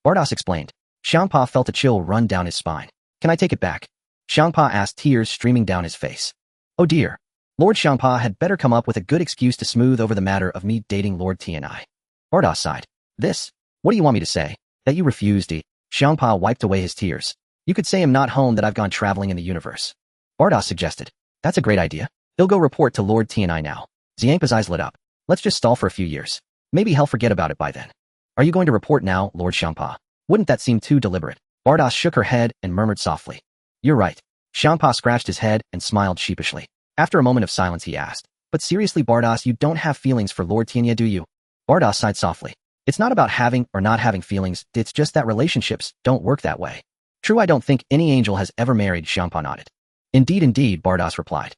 Bardos explained. Xiangpa felt a chill run down his spine. Can I take it back? Xiangpa asked, tears streaming down his face. Oh dear. Lord Xiangpa had better come up with a good excuse to smooth over the matter of me dating Lord Tianyi. Bardos sighed. What do you want me to say? That you refused? Xiangpa wiped away his tears. You could say I'm not home, that I've gone traveling in the universe. Bardos suggested. That's a great idea. He'll go report to Lord Tianyi now. Xiangpa's eyes lit up. Let's just stall for a few years. Maybe he'll forget about it by then. Are you going to report now, Lord Xiangpa? Wouldn't that seem too deliberate? Bardos shook her head and murmured softly. You're right. Xiangpa scratched his head and smiled sheepishly. After a moment of silence, he asked. But seriously, Bardos, you don't have feelings for Lord Tianyi, do you? Bardos sighed softly. It's not about having or not having feelings, it's just that relationships don't work that way. True, I don't think any angel has ever married, Xiangpa nodded. Indeed, Bardos replied.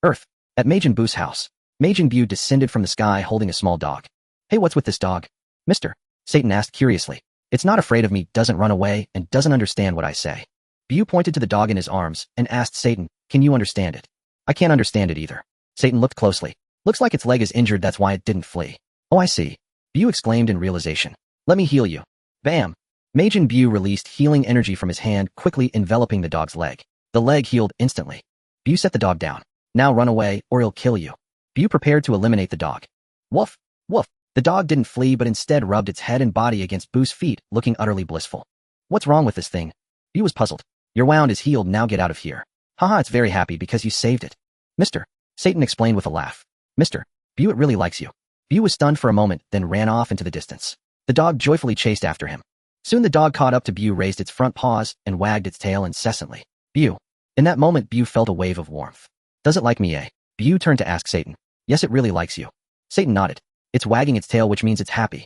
Earth. At Majin Buu's house. Majin Buu descended from the sky holding a small dog. Hey, what's with this dog? Mister? Satan asked curiously. It's not afraid of me, doesn't run away, and doesn't understand what I say. Buu pointed to the dog in his arms and asked Satan, can you understand it? I can't understand it either. Satan looked closely. Looks like its leg is injured, that's why it didn't flee. Oh, I see. Buu exclaimed in realization. Let me heal you. Bam! Majin Buu released healing energy from his hand, quickly enveloping the dog's leg. The leg healed instantly. Buu set the dog down. Now run away, or he'll kill you. Buu prepared to eliminate the dog. Woof! Woof! The dog didn't flee but instead rubbed its head and body against Buu's feet, looking utterly blissful. What's wrong with this thing? Buu was puzzled. Your wound is healed, now get out of here. Haha, it's very happy because you saved it. Mister. Satan explained with a laugh. Mister. Buu, it really likes you. Buu was stunned for a moment, then ran off into the distance. The dog joyfully chased after him. Soon the dog caught up to Buu, raised its front paws, and wagged its tail incessantly. Buu. In that moment, Buu felt a wave of warmth. Does it like me, eh? Buu turned to ask Satan. Yes, it really likes you. Satan nodded. It's wagging its tail, which means it's happy.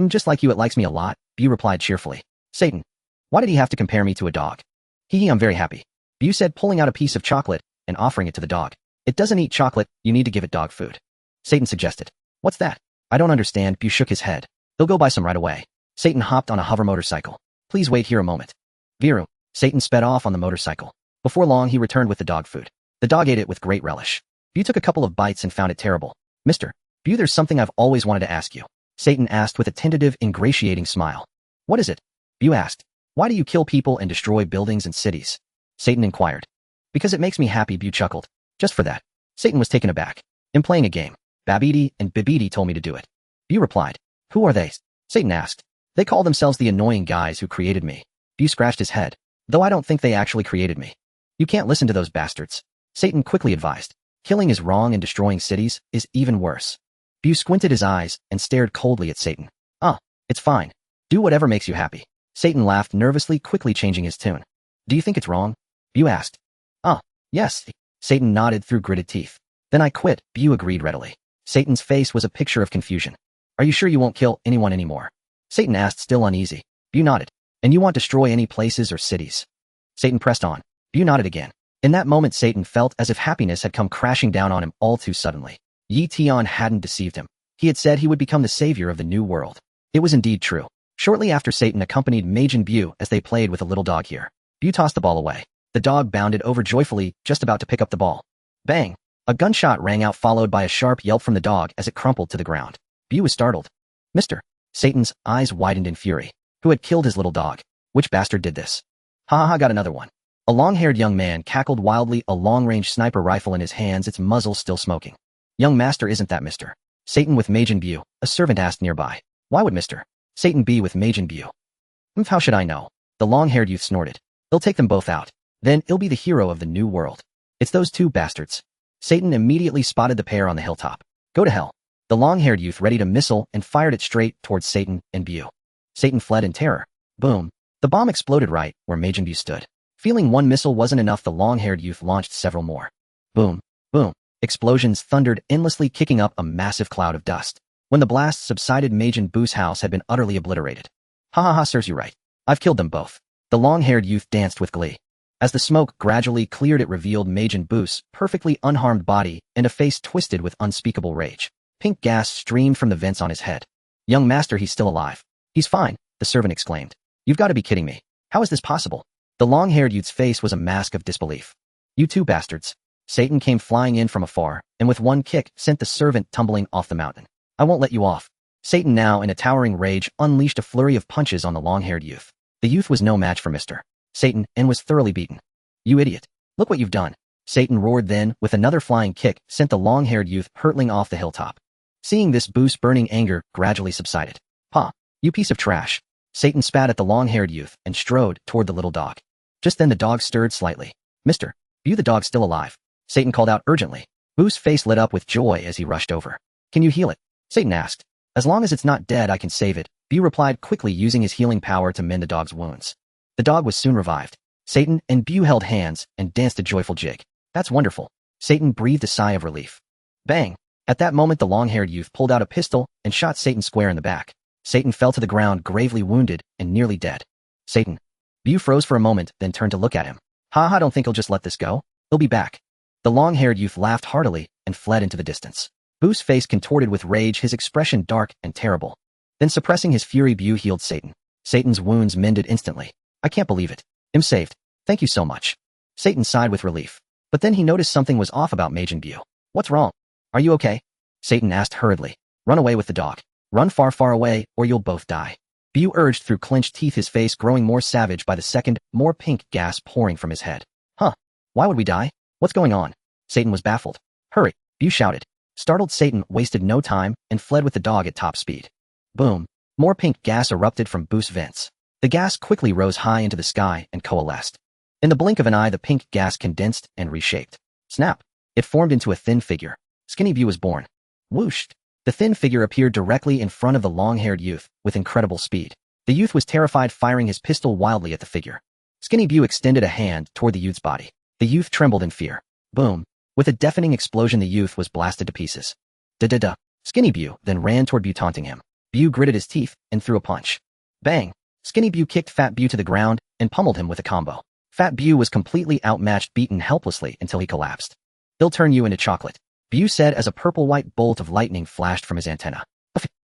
Just like you, it likes me a lot, Buu replied cheerfully. Satan. Why did he have to compare me to a dog? Hee, I'm very happy. Buu said, pulling out a piece of chocolate and offering it to the dog. It doesn't eat chocolate, you need to give it dog food. Satan suggested. What's that? I don't understand, Buu shook his head. He'll go buy some right away. Satan hopped on a hover motorcycle. Please wait here a moment. Viru. Satan sped off on the motorcycle. Before long, he returned with the dog food. The dog ate it with great relish. Buu took a couple of bites and found it terrible. Mister. Buu, there's something I've always wanted to ask you. Satan asked with a tentative, ingratiating smile. What is it? Buu asked. Why do you kill people and destroy buildings and cities? Satan inquired. Because it makes me happy, Buu chuckled. Just for that. Satan was taken aback. I'm playing a game. Babidi and Bibidi told me to do it. Buu replied. Who are they? Satan asked. They call themselves the annoying guys who created me. Buu scratched his head. Though I don't think they actually created me. You can't listen to those bastards. Satan quickly advised. Killing is wrong and destroying cities is even worse. Buu squinted his eyes and stared coldly at Satan. It's fine. Do whatever makes you happy. Satan laughed nervously, quickly changing his tune. Do you think it's wrong? Buu asked. Yes. Satan nodded through gritted teeth. Then I quit, Buu agreed readily. Satan's face was a picture of confusion. Are you sure you won't kill anyone anymore? Satan asked, still uneasy. Buu nodded. And you won't destroy any places or cities? Satan pressed on. Buu nodded again. In that moment, Satan felt as if happiness had come crashing down on him all too suddenly. Eion hadn't deceived him. He had said he would become the savior of the new world. It was indeed true. Shortly after, Satan accompanied Majin Buu as they played with a little dog here. Buu tossed the ball away. The dog bounded over joyfully, just about to pick up the ball. Bang! A gunshot rang out, followed by a sharp yelp from the dog as it crumpled to the ground. Buu was startled. Mister. Satan's eyes widened in fury. Who had killed his little dog? Which bastard did this? Ha, got another one. A long-haired young man cackled wildly, a long-range sniper rifle in his hands, its muzzle still smoking. Young master, isn't that Mr. Satan with Majin Buu? A servant asked nearby. Why would Mr. Satan be with Majin Buu? How should I know? The long-haired youth snorted. He'll take them both out. Then he'll be the hero of the new world. It's those two bastards. Satan immediately spotted the pair on the hilltop. Go to hell. The long-haired youth readied a missile and fired it straight towards Satan and Buu. Satan fled in terror. Boom. The bomb exploded right where Majin Buu stood. Feeling one missile wasn't enough, the long-haired youth launched several more. Boom. Boom. Explosions thundered endlessly, kicking up a massive cloud of dust. When the blast subsided, Majin Buu's house had been utterly obliterated. Ha, serves you right. I've killed them both. The long-haired youth danced with glee. As the smoke gradually cleared, it revealed Majin Buu's perfectly unharmed body and a face twisted with unspeakable rage. Pink gas streamed from the vents on his head. Young master, he's still alive. He's fine, the servant exclaimed. You've got to be kidding me. How is this possible? The long-haired youth's face was a mask of disbelief. You two bastards. Satan came flying in from afar, and with one kick sent the servant tumbling off the mountain. I won't let you off. Satan, now in a towering rage, unleashed a flurry of punches on the long-haired youth. The youth was no match for Mr. Satan and was thoroughly beaten. You idiot. Look what you've done. Satan roared, then, with another flying kick, sent the long-haired youth hurtling off the hilltop. Seeing this, Buu's burning anger gradually subsided. Pa, you piece of trash. Satan spat at the long-haired youth and strode toward the little dog. Just then the dog stirred slightly. Mr. Buu, the dog's still alive. Satan called out urgently. Buu's face lit up with joy as he rushed over. Can you heal it? Satan asked. As long as it's not dead, I can save it, Buu replied quickly, using his healing power to mend the dog's wounds. The dog was soon revived. Satan and Buu held hands and danced a joyful jig. That's wonderful. Satan breathed a sigh of relief. Bang! At that moment, the long-haired youth pulled out a pistol and shot Satan square in the back. Satan fell to the ground, gravely wounded and nearly dead. Satan. Buu froze for a moment, then turned to look at him. Ha, don't think he'll just let this go. He'll be back. The long-haired youth laughed heartily and fled into the distance. Buu's face contorted with rage, his expression dark and terrible. Then, suppressing his fury, Buu healed Satan. Satan's wounds mended instantly. I can't believe it. I'm saved. Thank you so much. Satan sighed with relief. But then he noticed something was off about Majin Buu. What's wrong? Are you okay? Satan asked hurriedly. Run away with the dog. Run far, far away, or you'll both die. Bu urged through clenched teeth, his face growing more savage by the second, more pink gas pouring from his head. Huh? Why would we die? What's going on? Satan was baffled. Hurry, Bu shouted. Startled Satan wasted no time and fled with the dog at top speed. Boom. More pink gas erupted from Bu's vents. The gas quickly rose high into the sky and coalesced. In the blink of an eye, the pink gas condensed and reshaped. Snap. It formed into a thin figure. Skinny Bu was born. Whooshed. The thin figure appeared directly in front of the long-haired youth with incredible speed. The youth was terrified, firing his pistol wildly at the figure. Skinny Bu extended a hand toward the youth's body. The youth trembled in fear. Boom. With a deafening explosion, the youth was blasted to pieces. Da-da-da. Skinny Bu then ran toward Bu, taunting him. Bu gritted his teeth and threw a punch. Bang. Skinny Bu kicked Fat Bu to the ground and pummeled him with a combo. Fat Bu was completely outmatched, beaten helplessly until he collapsed. He'll turn you into chocolate, Bu said as a purple-white bolt of lightning flashed from his antenna.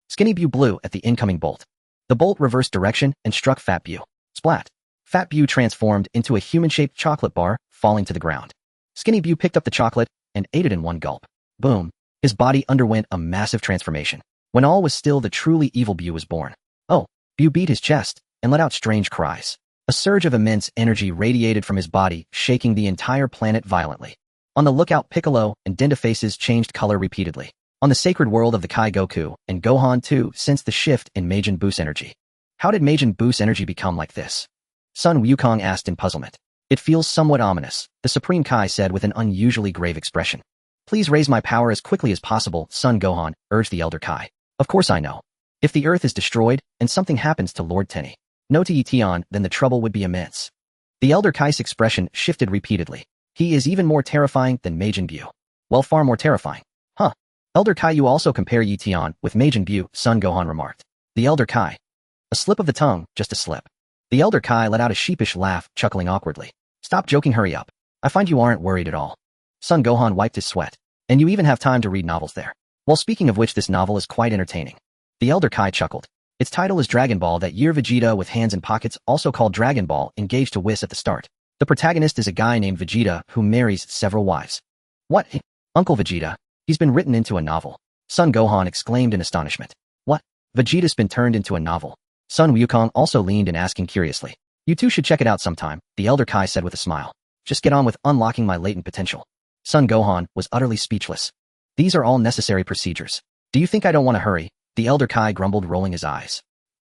Skinny Bu blew at the incoming bolt. The bolt reversed direction and struck Fat Bu. Splat. Fat Bu transformed into a human-shaped chocolate bar, falling to the ground. Skinny Bu picked up the chocolate and ate it in one gulp. Boom. His body underwent a massive transformation. When all was still, the truly evil Bu was born. Oh. Bu beat his chest and let out strange cries. A surge of immense energy radiated from his body, shaking the entire planet violently. On the lookout, Piccolo and Denda faces changed color repeatedly. On the sacred world of the Kai, Goku and Gohan too sensed the shift in Majin Buu's energy. How did Majin Buu's energy become like this? Sun Wukong asked in puzzlement. It feels somewhat ominous, the Supreme Kai said with an unusually grave expression. Please raise my power as quickly as possible, Son Gohan, urged the Elder Kai. Of course I know. If the Earth is destroyed and something happens to Lord Tenny, no to Eion, then the trouble would be immense. The Elder Kai's expression shifted repeatedly. He is even more terrifying than Majin Buu. Well, far more terrifying. Huh. Elder Kai, you also compare Eion with Majin Buu, Son Gohan remarked. The Elder Kai. A slip of the tongue, just a slip. The Elder Kai let out a sheepish laugh, chuckling awkwardly. Stop joking, hurry up. I find you aren't worried at all. Son Gohan wiped his sweat. And you even have time to read novels there. Well, speaking of which, this novel is quite entertaining. The Elder Kai chuckled. Its title is Dragon Ball, that year Vegeta with hands in pockets, also called Dragon Ball, engaged to Whis at the start. The protagonist is a guy named Vegeta who marries several wives. What? Uncle Vegeta? He's been written into a novel. Son Gohan exclaimed in astonishment. What? Vegeta's been turned into a novel. Sun Wukong also leaned in, asking curiously. You two should check it out sometime, the Elder Kai said with a smile. Just get on with unlocking my latent potential. Son Gohan was utterly speechless. These are all necessary procedures. Do you think I don't want to hurry? The Elder Kai grumbled, rolling his eyes.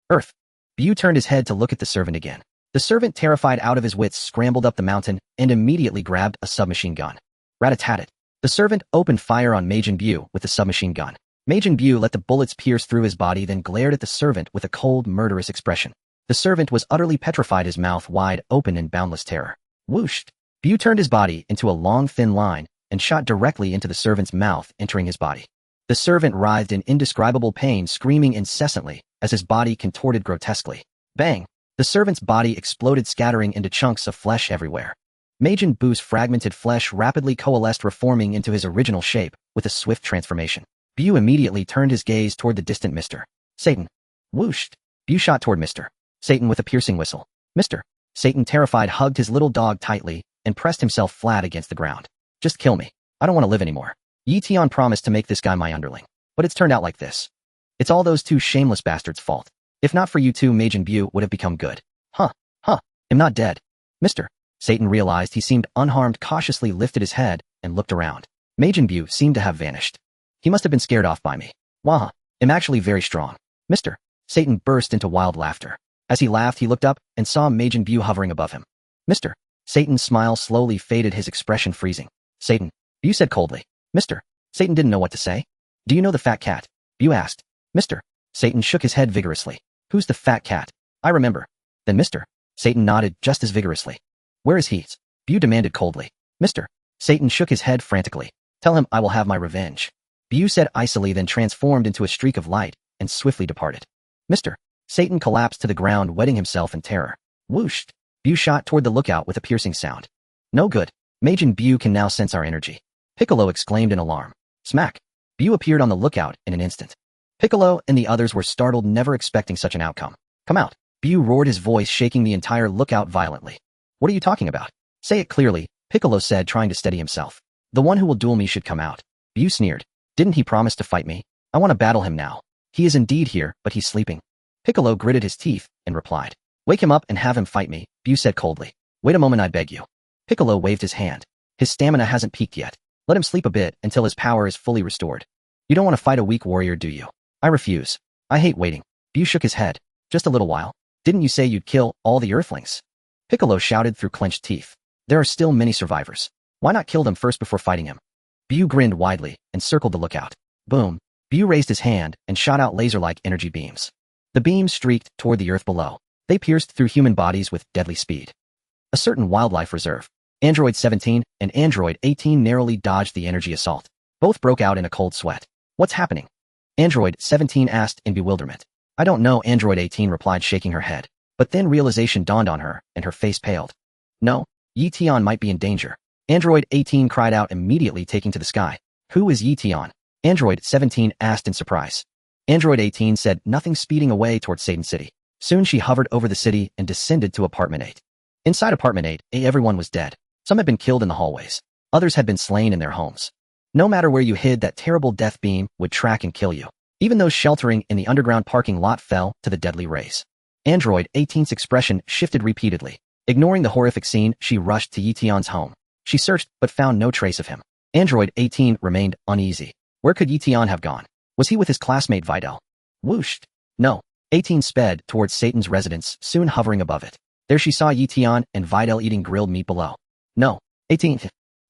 Earth. Bu turned his head to look at the servant again. The servant, terrified out of his wits, scrambled up the mountain and immediately grabbed a submachine gun. Rat-a-tat-tat. The servant opened fire on Majin Buu with the submachine gun. Majin Buu let the bullets pierce through his body, then glared at the servant with a cold, murderous expression. The servant was utterly petrified, his mouth wide open in boundless terror. Whooshed. Bu turned his body into a long, thin line and shot directly into the servant's mouth, entering his body. The servant writhed in indescribable pain, screaming incessantly as his body contorted grotesquely. Bang! The servant's body exploded, scattering into chunks of flesh everywhere. Majin Buu's fragmented flesh rapidly coalesced, reforming into his original shape with a swift transformation. Bu immediately turned his gaze toward the distant Mr. Satan. Whooshed. Bu shot toward Mr. Satan with a piercing whistle. Mr. Satan, terrified, hugged his little dog tightly and pressed himself flat against the ground. Just kill me. I don't want to live anymore. Eion promised to make this guy my underling, but it's turned out like this. It's all those two shameless bastards' fault. If not for you two, Majin Buu would have become good. Huh. I'm not dead. Mr. Satan realized he seemed unharmed, cautiously lifted his head and looked around. Majin Buu seemed to have vanished. He must have been scared off by me. Waha. I'm actually very strong. Mr. Satan burst into wild laughter. As he laughed, he looked up and saw Majin Buu hovering above him. Mr. Satan's smile slowly faded, his expression freezing. Satan. Bu said coldly. Mr. Satan didn't know what to say. Do you know the fat cat? Bu asked. Mr. Satan shook his head vigorously. Who's the fat cat? I remember. Then Mr. Satan nodded just as vigorously. Where is he? Bu demanded coldly. Mr. Satan shook his head frantically. Tell him I will have my revenge. Bu said icily, then transformed into a streak of light and swiftly departed. Mr. Satan collapsed to the ground, wetting himself in terror. Whooshed. Bu shot toward the lookout with a piercing sound. No good. Majin Buu can now sense our energy. Piccolo exclaimed in alarm. Smack. Bu appeared on the lookout in an instant. Piccolo and the others were startled, never expecting such an outcome. Come out. Bu roared, his voice shaking the entire lookout violently. What are you talking about? Say it clearly, Piccolo said, trying to steady himself. The one who will duel me should come out. Bu sneered. Didn't he promise to fight me? I want to battle him now. He is indeed here, but he's sleeping. Piccolo gritted his teeth and replied. Wake him up and have him fight me, Buu said coldly. Wait a moment, I beg you. Piccolo waved his hand. His stamina hasn't peaked yet. Let him sleep a bit until his power is fully restored. You don't want to fight a weak warrior, do you? I refuse. I hate waiting. Buu shook his head. Just a little while. Didn't you say you'd kill all the Earthlings? Piccolo shouted through clenched teeth. There are still many survivors. Why not kill them first before fighting him? Buu grinned widely and circled the lookout. Boom. Buu raised his hand and shot out laser-like energy beams. The beams streaked toward the earth below. They pierced through human bodies with deadly speed. A certain wildlife reserve. Android 17 and Android 18 narrowly dodged the energy assault. Both broke out in a cold sweat. What's happening? Android 17 asked in bewilderment. I don't know, Android 18 replied, shaking her head. But then realization dawned on her, and her face paled. No, Eion might be in danger. Android 18 cried out, immediately taking to the sky. Who is Eion? Android 17 asked in surprise. Android 18 said nothing, speeding away towards Satan City. Soon she hovered over the city and descended to Apartment 8. Inside Apartment 8, everyone was dead. Some had been killed in the hallways. Others had been slain in their homes. No matter where you hid, that terrible death beam would track and kill you. Even those sheltering in the underground parking lot fell to the deadly rays. Android 18's expression shifted repeatedly. Ignoring the horrific scene, she rushed to Eion's home. She searched, but found no trace of him. Android 18 remained uneasy. Where could Eion have gone? Was he with his classmate Videl? Whooshed. No. 18 sped towards Satan's residence, soon hovering above it. There she saw Eion and Videl eating grilled meat below. No. 18.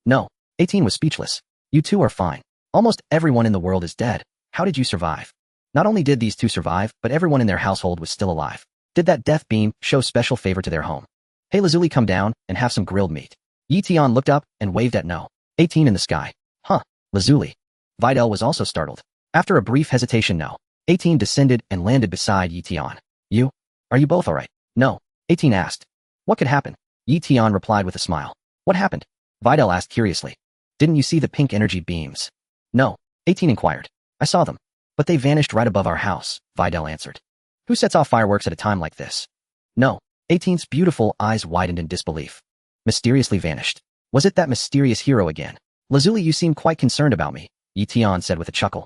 No. 18 was speechless. You two are fine. Almost everyone in the world is dead. How did you survive? Not only did these two survive, but everyone in their household was still alive. Did that death beam show special favor to their home? Hey Lazuli, come down and have some grilled meat. Eion looked up and waved at No. 18 in the sky. Huh. Lazuli. Videl was also startled. After a brief hesitation, No. 18 descended and landed beside Eion. You? Are you both alright? No. 18 asked. What could happen? Eion replied with a smile. What happened? Videl asked curiously. Didn't you see the pink energy beams? No. 18 inquired. I saw them. But they vanished right above our house, Videl answered. Who sets off fireworks at a time like this? No. 18's beautiful eyes widened in disbelief. Mysteriously vanished. Was it that mysterious hero again? Lazuli, you seem quite concerned about me, Eion said with a chuckle.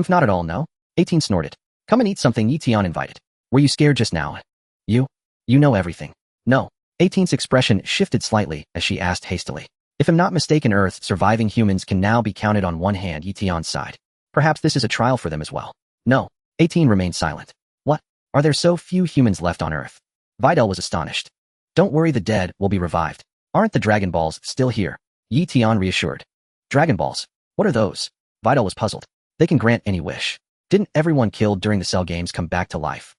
Not at all, no? 18 snorted. Come and eat something, Eion invited. Were you scared just now? You know everything. No. 18's expression shifted slightly as she asked hastily. If I'm not mistaken, Earth's surviving humans can now be counted on one hand, Eion's sighed. Perhaps this is a trial for them as well. No. 18 remained silent. What? Are there so few humans left on Earth? Videl was astonished. Don't worry, the dead will be revived. Aren't the Dragon Balls still here? Eion reassured. Dragon Balls? What are those? Videl was puzzled. They can grant any wish. Didn't everyone killed during the Cell games come back to life?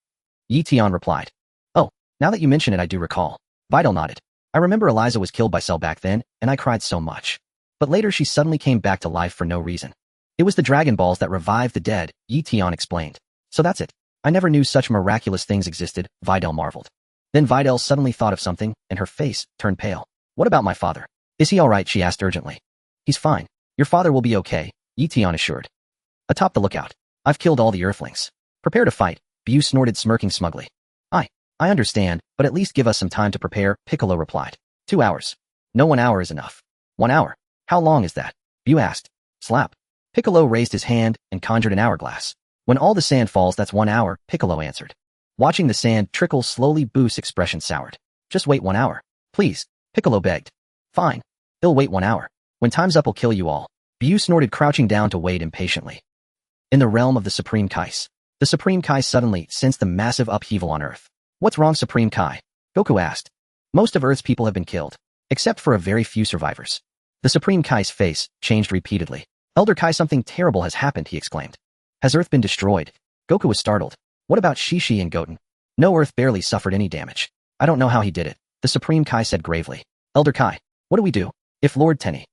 Eion replied. Oh, now that you mention it, I do recall. Videl nodded. I remember Eliza was killed by Cell back then, and I cried so much. But later she suddenly came back to life for no reason. It was the Dragon Balls that revived the dead, Eion explained. So that's it. I never knew such miraculous things existed, Videl marveled. Then Videl suddenly thought of something, and her face turned pale. What about my father? Is he alright? She asked urgently. He's fine. Your father will be okay, Eion assured. Atop the lookout. I've killed all the Earthlings. Prepare to fight, Buu snorted, smirking smugly. I understand, but at least give us some time to prepare, Piccolo replied. 2 hours. No, 1 hour is enough. 1 hour. How long is that? Buu asked. Slap. Piccolo raised his hand and conjured an hourglass. When all the sand falls, that's 1 hour, Piccolo answered. Watching the sand trickle slowly, Buu's expression soured. Just wait 1 hour. Please, Piccolo begged. Fine. He'll wait 1 hour. When time's up, I'll kill you all. Buu snorted, crouching down to wait impatiently. In the realm of the Supreme Kais. The Supreme Kai suddenly sensed the massive upheaval on Earth. What's wrong, Supreme Kai? Goku asked. Most of Earth's people have been killed, except for a very few survivors. The Supreme Kai's face changed repeatedly. Elder Kai, something terrible has happened, he exclaimed. Has Earth been destroyed? Goku was startled. What about Shishi and Goten? No, Earth barely suffered any damage. I don't know how he did it, the Supreme Kai said gravely. Elder Kai, what do we do? If Lord Tenny.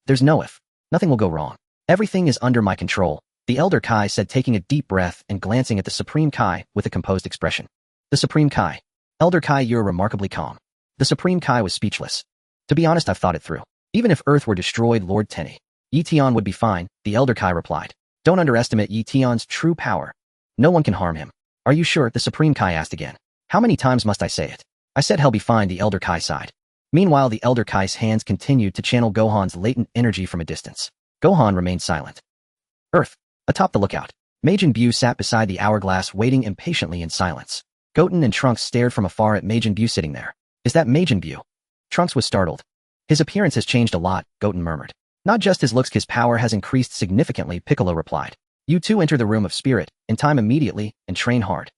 There's no if. Nothing will go wrong. Everything is under my control, the Elder Kai said, taking a deep breath and glancing at the Supreme Kai with a composed expression. The Supreme Kai. Elder Kai, you're remarkably calm. The Supreme Kai was speechless. To be honest, I've thought it through. Even if Earth were destroyed, Lord Tenny. Eion would be fine, the Elder Kai replied. Don't underestimate Eion's true power. No one can harm him. Are you sure? The Supreme Kai asked again. How many times must I say it? I said he'll be fine, the Elder Kai sighed. Meanwhile, the Elder Kai's hands continued to channel Gohan's latent energy from a distance. Gohan remained silent. Earth. Atop the lookout. Majin Buu sat beside the hourglass waiting impatiently in silence. Goten and Trunks stared from afar at Majin Buu sitting there. Is that Majin Buu? Trunks was startled. His appearance has changed a lot, Goten murmured. Not just his looks, his power has increased significantly, Piccolo replied. You two enter the room of spirit, in time immediately, and train hard.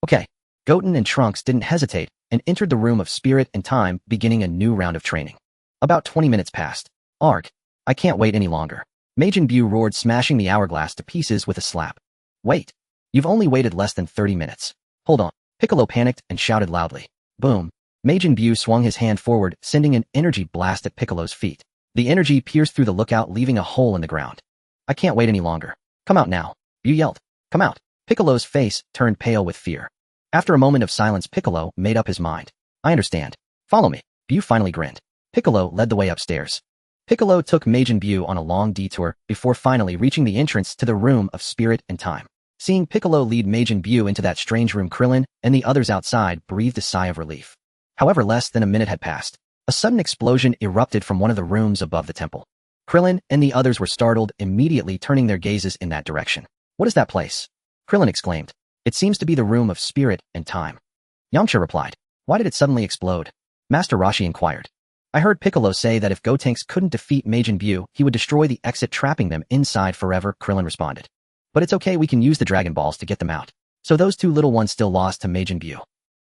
Okay. Goten and Trunks didn't hesitate, and entered the room of spirit and time, beginning a new round of training. About 20 minutes passed. Arg. I can't wait any longer. Majin Buu roared, smashing the hourglass to pieces with a slap. Wait. You've only waited less than 30 minutes. Hold on. Piccolo panicked and shouted loudly. Boom. Majin Buu swung his hand forward, sending an energy blast at Piccolo's feet. The energy pierced through the lookout, leaving a hole in the ground. I can't wait any longer. Come out now. Buu yelled. Come out. Piccolo's face turned pale with fear. After a moment of silence, Piccolo made up his mind. I understand. Follow me. Buu finally grinned. Piccolo led the way upstairs. Piccolo took Majin Buu on a long detour before finally reaching the entrance to the room of spirit and time. Seeing Piccolo lead Majin Buu into that strange room, Krillin and the others outside breathed a sigh of relief. However, less than a minute had passed. A sudden explosion erupted from one of the rooms above the temple. Krillin and the others were startled, immediately turning their gazes in that direction. What is that place? Krillin exclaimed. It seems to be the room of spirit and time. Yamcha replied. Why did it suddenly explode? Master Roshi inquired. I heard Piccolo say that if Gotenks couldn't defeat Majin Buu, he would destroy the exit, trapping them inside forever, Krillin responded. But it's okay, we can use the Dragon Balls to get them out. So those two little ones still lost to Majin Buu.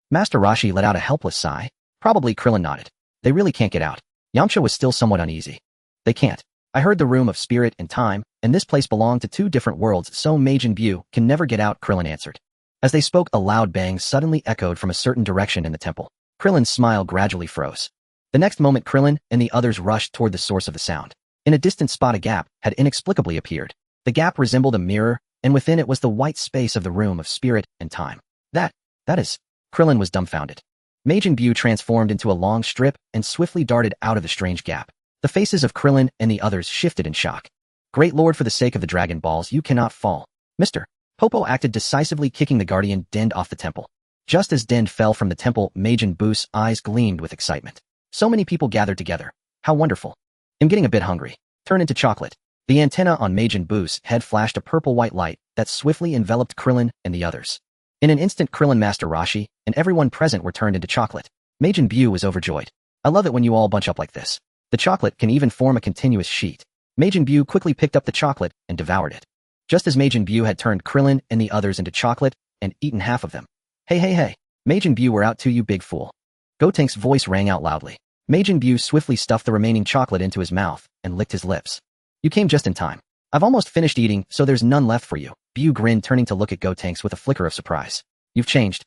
Master Roshi let out a helpless sigh. Probably, Krillin nodded. They really can't get out. Yamcha was still somewhat uneasy. They can't. I heard the room of spirit and time, and this place belonged to two different worlds, so Majin Buu can never get out, Krillin answered. As they spoke, a loud bang suddenly echoed from a certain direction in the temple. Krillin's smile gradually froze. The next moment, Krillin and the others rushed toward the source of the sound. In a distant spot, a gap had inexplicably appeared. The gap resembled a mirror, and within it was the white space of the room of spirit and time. That is... Krillin was dumbfounded. Majin Buu transformed into a long strip and swiftly darted out of the strange gap. The faces of Krillin and the others shifted in shock. Great Lord, for the sake of the Dragon Balls, you cannot fall. Mr. Popo acted decisively, kicking the guardian Dend off the temple. Just as Dend fell from the temple, Majin Buu's eyes gleamed with excitement. So many people gathered together. How wonderful. I'm getting a bit hungry. Turn into chocolate. The antenna on Majin Buu's head flashed a purple-white light that swiftly enveloped Krillin and the others. In an instant, Krillin, Master Roshi, and everyone present were turned into chocolate. Majin Buu was overjoyed. I love it when you all bunch up like this. The chocolate can even form a continuous sheet. Majin Buu quickly picked up the chocolate and devoured it. Just as Majin Buu had turned Krillin and the others into chocolate and eaten half of them. Hey. Majin Buu, we're out to you, big fool. Gotenks' voice rang out loudly. Majin Buu swiftly stuffed the remaining chocolate into his mouth and licked his lips. You came just in time. I've almost finished eating, so there's none left for you. Buu grinned, turning to look at Gotenks with a flicker of surprise. You've changed.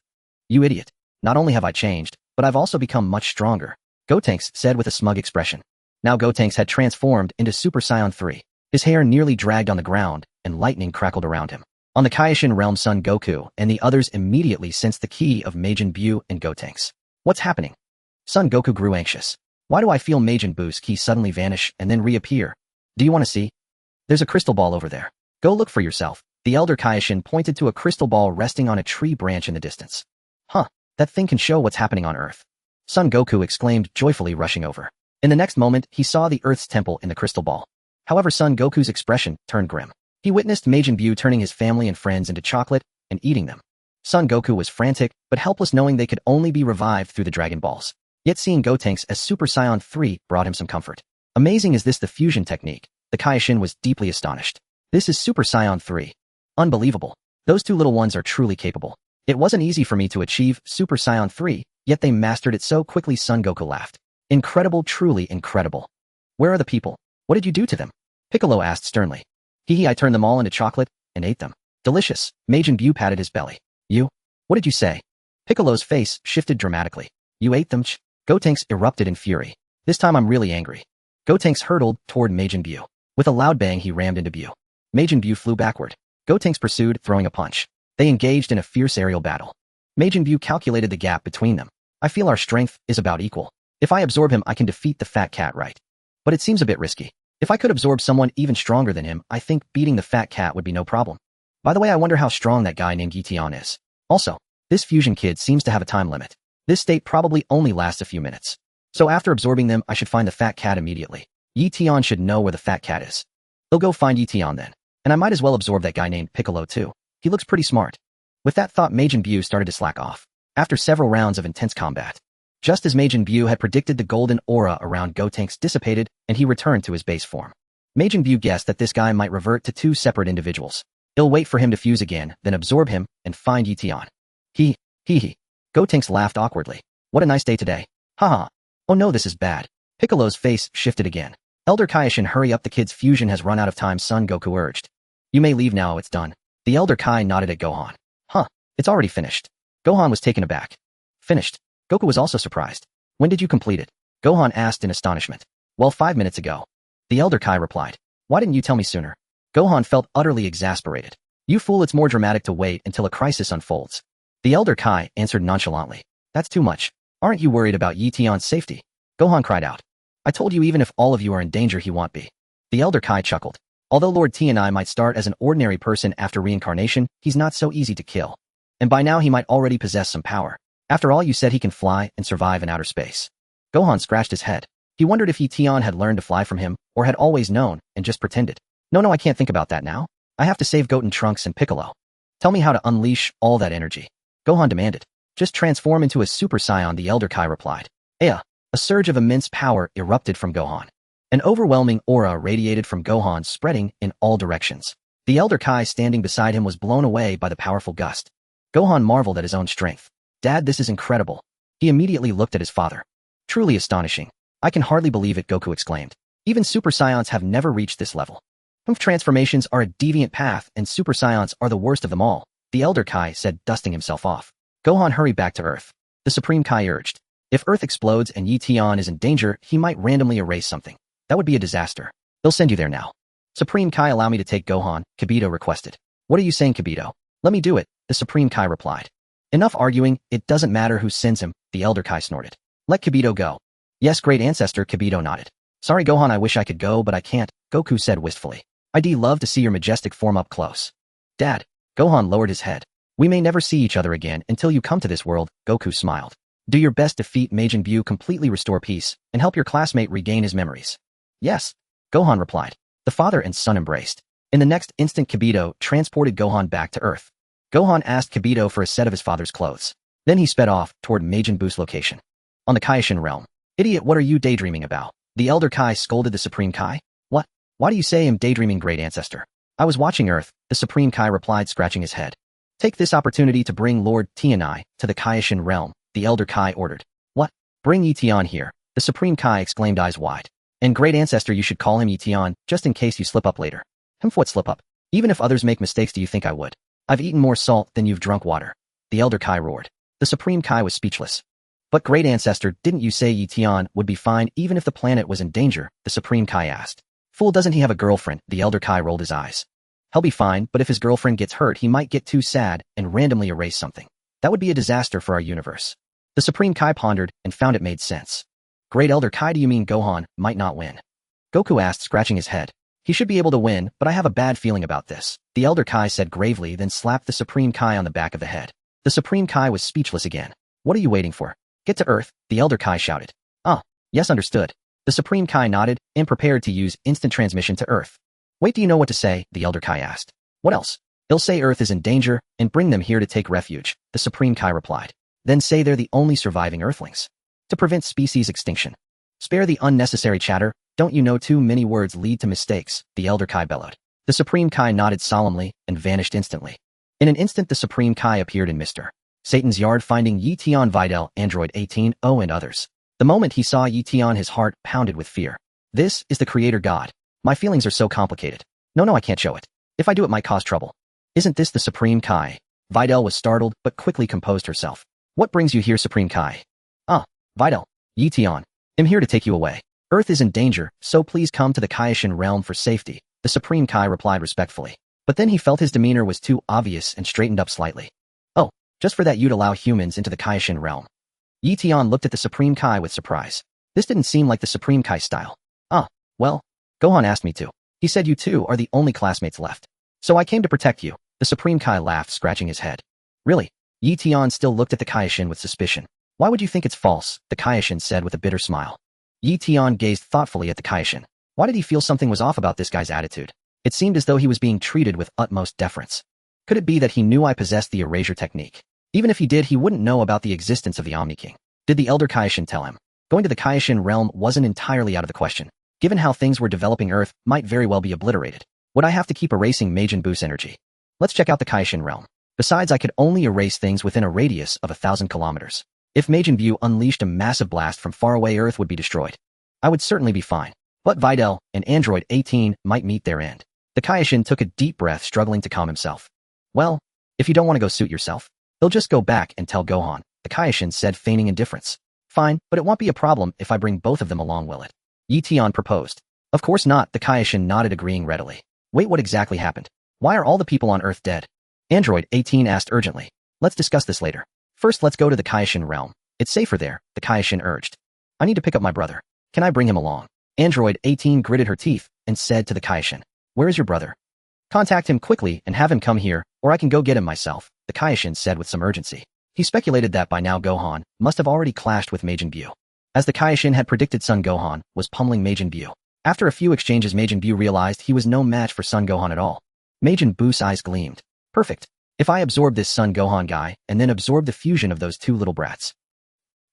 You idiot. Not only have I changed, but I've also become much stronger, Gotenks said with a smug expression. Now Gotenks had transformed into Super Saiyan 3. His hair nearly dragged on the ground, and lightning crackled around him. On the Kaioshin realm, Son Goku and the others immediately sensed the ki of Majin Buu and Gotenks. What's happening? Son Goku grew anxious. Why do I feel Majin Buu's ki suddenly vanish and then reappear? Do you want to see? There's a crystal ball over there. Go look for yourself. The elder Kaioshin pointed to a crystal ball resting on a tree branch in the distance. Huh, that thing can show what's happening on Earth. Son Goku exclaimed, joyfully rushing over. In the next moment, he saw the Earth's temple in the crystal ball. However, Son Goku's expression turned grim. He witnessed Majin Buu turning his family and friends into chocolate and eating them. Son Goku was frantic, but helpless, knowing they could only be revived through the Dragon Balls. Yet seeing Gotenks as Super Saiyan 3 brought him some comfort. Amazing is this, the fusion technique. The Kaioshin was deeply astonished. This is Super Saiyan 3. Unbelievable. Those two little ones are truly capable. It wasn't easy for me to achieve Super Saiyan 3, yet they mastered it so quickly, Son Goku laughed. Incredible, truly incredible. Where are the people? What did you do to them? Piccolo asked sternly. I turned them all into chocolate and ate them. Delicious. Majin Buu patted his belly. You? What did you say? Piccolo's face shifted dramatically. You ate them? Gotenks erupted in fury. This time I'm really angry. Gotenks hurtled toward Majin Buu. With a loud bang, he rammed into Buu. Majin Buu flew backward. Gotenks pursued, throwing a punch. They engaged in a fierce aerial battle. Majin Buu calculated the gap between them. I feel our strength is about equal. If I absorb him, I can defeat the fat cat, right? But it seems a bit risky. If I could absorb someone even stronger than him, I think beating the fat cat would be no problem. By the way, I wonder how strong that guy named Eion is. Also, this fusion kid seems to have a time limit. This state probably only lasts a few minutes. So after absorbing them, I should find the fat cat immediately. Eion should know where the fat cat is. He'll go find Eion then. And I might as well absorb that guy named Piccolo too. He looks pretty smart. With that thought, Majin Buu started to slack off. After several rounds of intense combat, just as Majin Buu had predicted, the golden aura around Gotenks dissipated and he returned to his base form. Majin Buu guessed that this guy might revert to two separate individuals. He'll wait for him to fuse again, then absorb him and find Eion. He. Gotenks laughed awkwardly. What a nice day today. Haha. Oh no, this is bad. Piccolo's face shifted again. Elder Kaioshin, hurry up, the kid's fusion has run out of time, son, Goku urged. You may leave now, it's done. The Elder Kai nodded at Gohan. Huh, it's already finished. Gohan was taken aback. Finished? Goku was also surprised. When did you complete it? Gohan asked in astonishment. Well, 5 minutes ago. The Elder Kai replied. Why didn't you tell me sooner? Gohan felt utterly exasperated. You fool, it's more dramatic to wait until a crisis unfolds. The Elder Kai answered nonchalantly. That's too much. Aren't you worried about Eition's safety? Gohan cried out. I told you, even if all of you are in danger, he won't be. The Elder Kai chuckled. Although Lord Tianai might start as an ordinary person after reincarnation, he's not so easy to kill. And by now he might already possess some power. After all, you said he can fly and survive in outer space. Gohan scratched his head. He wondered if Eion had learned to fly from him, or had always known, and just pretended. No, I can't think about that now. I have to save Goten, Trunks, and Piccolo. Tell me how to unleash all that energy. Gohan demanded. Just transform into a Super Saiyan, the Elder Kai replied. A surge of immense power erupted from Gohan. An overwhelming aura radiated from Gohan, spreading in all directions. The Elder Kai standing beside him was blown away by the powerful gust. Gohan marveled at his own strength. Dad, this is incredible. He immediately looked at his father. Truly astonishing. I can hardly believe it, Goku exclaimed. Even Super Saiyans have never reached this level. Transformations are a deviant path, and Super Saiyans are the worst of them all, the Elder Kai said, dusting himself off. Gohan hurried back to Earth. The Supreme Kai urged. If Earth explodes and Eion is in danger, he might randomly erase something. That would be a disaster. They'll send you there now. Supreme Kai, allow me to take Gohan, Kibito requested. What are you saying, Kibito? Let me do it, the Supreme Kai replied. Enough arguing, it doesn't matter who sends him, the Elder Kai snorted. Let Kibito go. Yes, great ancestor, Kibito nodded. Sorry, Gohan, I wish I could go, but I can't, Goku said wistfully. I'd love to see your majestic form up close. Dad. Gohan lowered his head. We may never see each other again until you come to this world, Goku smiled. Do your best to defeat Majin Buu, completely restore peace, and help your classmate regain his memories. Yes, Gohan replied. The father and son embraced. In the next instant, Kibito transported Gohan back to Earth. Gohan asked Kibito for a set of his father's clothes. Then he sped off toward Majin Buu's location. On the Kaioshin realm. Idiot, what are you daydreaming about? The Elder Kai scolded the Supreme Kai. What? Why do you say I'm daydreaming, great ancestor? I was watching Earth, the Supreme Kai replied, scratching his head. Take this opportunity to bring Lord Tianai to the Kaioshin realm, the Elder Kai ordered. What? Bring Eion here, the Supreme Kai exclaimed, eyes wide. And great ancestor, you should call him Eion, just in case you slip up later. What slip up? Even if others make mistakes, do you think I would? I've eaten more salt than you've drunk water. The Elder Kai roared. The Supreme Kai was speechless. But great ancestor, didn't you say Eion would be fine even if the planet was in danger? The Supreme Kai asked. Fool, doesn't he have a girlfriend? The Elder Kai rolled his eyes. He'll be fine, but if his girlfriend gets hurt, he might get too sad and randomly erase something. That would be a disaster for our universe. The Supreme Kai pondered and found it made sense. Great Elder Kai, do you mean Gohan might not win? Goku asked, scratching his head. He should be able to win, but I have a bad feeling about this, the Elder Kai said gravely, then slapped the Supreme Kai on the back of the head. The Supreme Kai was speechless again. What are you waiting for? Get to Earth, the Elder Kai shouted. Yes, understood. The Supreme Kai nodded and prepared to use instant transmission to Earth. Wait, do you know what to say? The Elder Kai asked. What else? He'll say Earth is in danger and bring them here to take refuge, the Supreme Kai replied. Then say they're the only surviving Earthlings. To prevent species extinction. Spare the unnecessary chatter, don't you know too many words lead to mistakes, the Elder Kai bellowed. The Supreme Kai nodded solemnly and vanished instantly. In an instant, the Supreme Kai appeared in Mr. Satan's yard, finding Intercepting Videl, Android 18, and others. The moment he saw Eion, his heart pounded with fear. This is the Creator God. My feelings are so complicated. No, I can't show it. If I do, it might cause trouble. Isn't this the Supreme Kai? Videl was startled, but quickly composed herself. What brings you here, Supreme Kai? Videl. Eion. I'm here to take you away. Earth is in danger, so please come to the Kaioshin realm for safety, the Supreme Kai replied respectfully. But then he felt his demeanor was too obvious and straightened up slightly. Oh, just for that you'd allow humans into the Kaioshin realm. Eion looked at the Supreme Kai with surprise. This didn't seem like the Supreme Kai style. Well, Gohan asked me to. He said you two are the only classmates left. So I came to protect you, the Supreme Kai laughed, scratching his head. Really? Eion still looked at the Kaioshin with suspicion. Why would you think it's false? The Kaioshin said with a bitter smile. Eion gazed thoughtfully at the Kaioshin. Why did he feel something was off about this guy's attitude? It seemed as though he was being treated with utmost deference. Could it be that he knew I possessed the erasure technique? Even if he did, he wouldn't know about the existence of the Omni King. Did the Elder Kaioshin tell him? Going to the Kaioshin realm wasn't entirely out of the question. Given how things were developing, Earth might very well be obliterated. Would I have to keep erasing Majin Buu's energy? Let's check out the Kaioshin realm. Besides, I could only erase things within a radius of 1,000 kilometers. If Majin Buu unleashed a massive blast from far away, Earth would be destroyed. I would certainly be fine. But Videl and Android 18 might meet their end. The Kaioshin took a deep breath, struggling to calm himself. Well, if you don't want to go suit yourself, he'll just go back and tell Gohan, the Kaioshin said, feigning indifference. Fine, but it won't be a problem if I bring both of them along, will it? Eion proposed. Of course not, the Kaioshin nodded, agreeing readily. Wait, what exactly happened? Why are all the people on Earth dead? Android 18 asked urgently. Let's discuss this later. First, let's go to the Kaioshin realm. It's safer there, the Kaioshin urged. I need to pick up my brother. Can I bring him along? Android 18 gritted her teeth and said to the Kaioshin, where is your brother? Contact him quickly and have him come here, or I can go get him myself, the Kaioshin said with some urgency. He speculated that by now Gohan must have already clashed with Majin Buu. As the Kaioshin had predicted, Son Gohan was pummeling Majin Buu. After a few exchanges, Majin Buu realized he was no match for Son Gohan at all. Majin Buu's eyes gleamed. Perfect. If I absorb this Son Gohan guy and then absorb the fusion of those two little brats,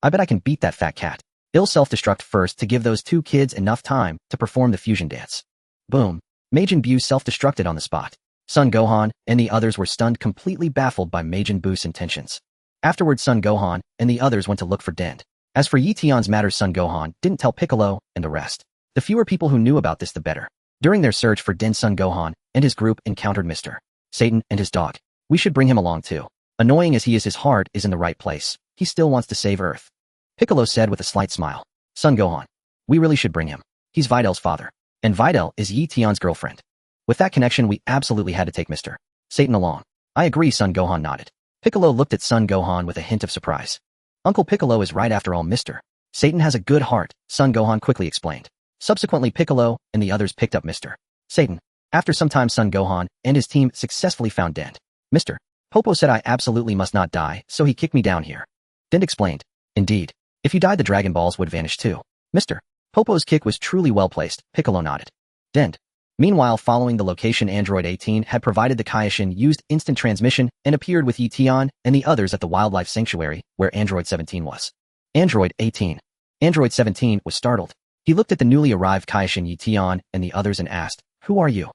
I bet I can beat that fat cat. He'll self-destruct first to give those two kids enough time to perform the fusion dance. Boom. Majin Buu self-destructed on the spot. Son Gohan and the others were stunned, completely baffled by Majin Buu's intentions. Afterwards, Son Gohan and the others went to look for Dend. As for Eition's matters, Son Gohan didn't tell Piccolo and the rest. The fewer people who knew about this, the better. During their search for Dend, Son Gohan and his group encountered Mr. Satan and his dog. We should bring him along too. Annoying as he is, his heart is in the right place. He still wants to save Earth. Piccolo said with a slight smile. Son Gohan. We really should bring him. He's Videl's father. And Videl is Eition's girlfriend. With that connection, we absolutely had to take Mr. Satan along. I agree, Son Gohan nodded. Piccolo looked at Son Gohan with a hint of surprise. Uncle Piccolo is right after all, Mr. Satan has a good heart, Son Gohan quickly explained. Subsequently, Piccolo and the others picked up Mr. Satan. After some time, Son Gohan and his team successfully found Dend. Mr. Popo said I absolutely must not die, so he kicked me down here. Dend explained. Indeed. If you died, the Dragon Balls would vanish too. Mr. Popo's kick was truly well placed, Piccolo nodded. Dend. Meanwhile, following the location Android 18 had provided, the Kaioshin used instant transmission and appeared with Eion and the others at the wildlife sanctuary where Android 17 was. Android 18. Android 17 was startled. He looked at the newly arrived Kaioshin Eion and the others and asked, who are you?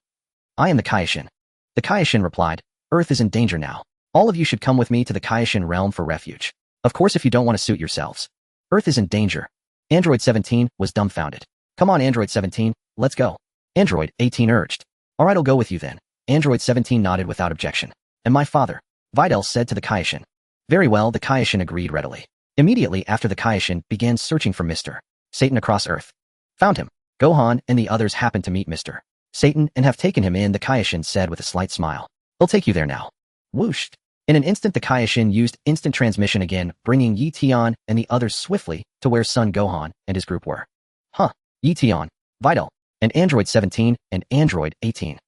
I am the Kaioshin. The Kaioshin replied, Earth is in danger now. All of you should come with me to the Kaioshin realm for refuge. Of course, if you don't want to suit yourselves. Earth is in danger. Android 17 was dumbfounded. Come on, Android 17, let's go. Android 18 urged. Alright, I'll go with you then. Android 17 nodded without objection. And my father, Videl said to the Kaioshin. Very well, the Kaioshin agreed readily. Immediately after, the Kaioshin began searching for Mr. Satan across Earth. Found him. Gohan and the others happened to meet Mr. Satan and have taken him in, the Kaioshin said with a slight smile. They'll take you there now. Whoosh. In an instant, the Kaioshin used instant transmission again, bringing Eion and the others swiftly to where Son Gohan and his group were. Huh. Eion, Videl, and Android 17 and Android 18.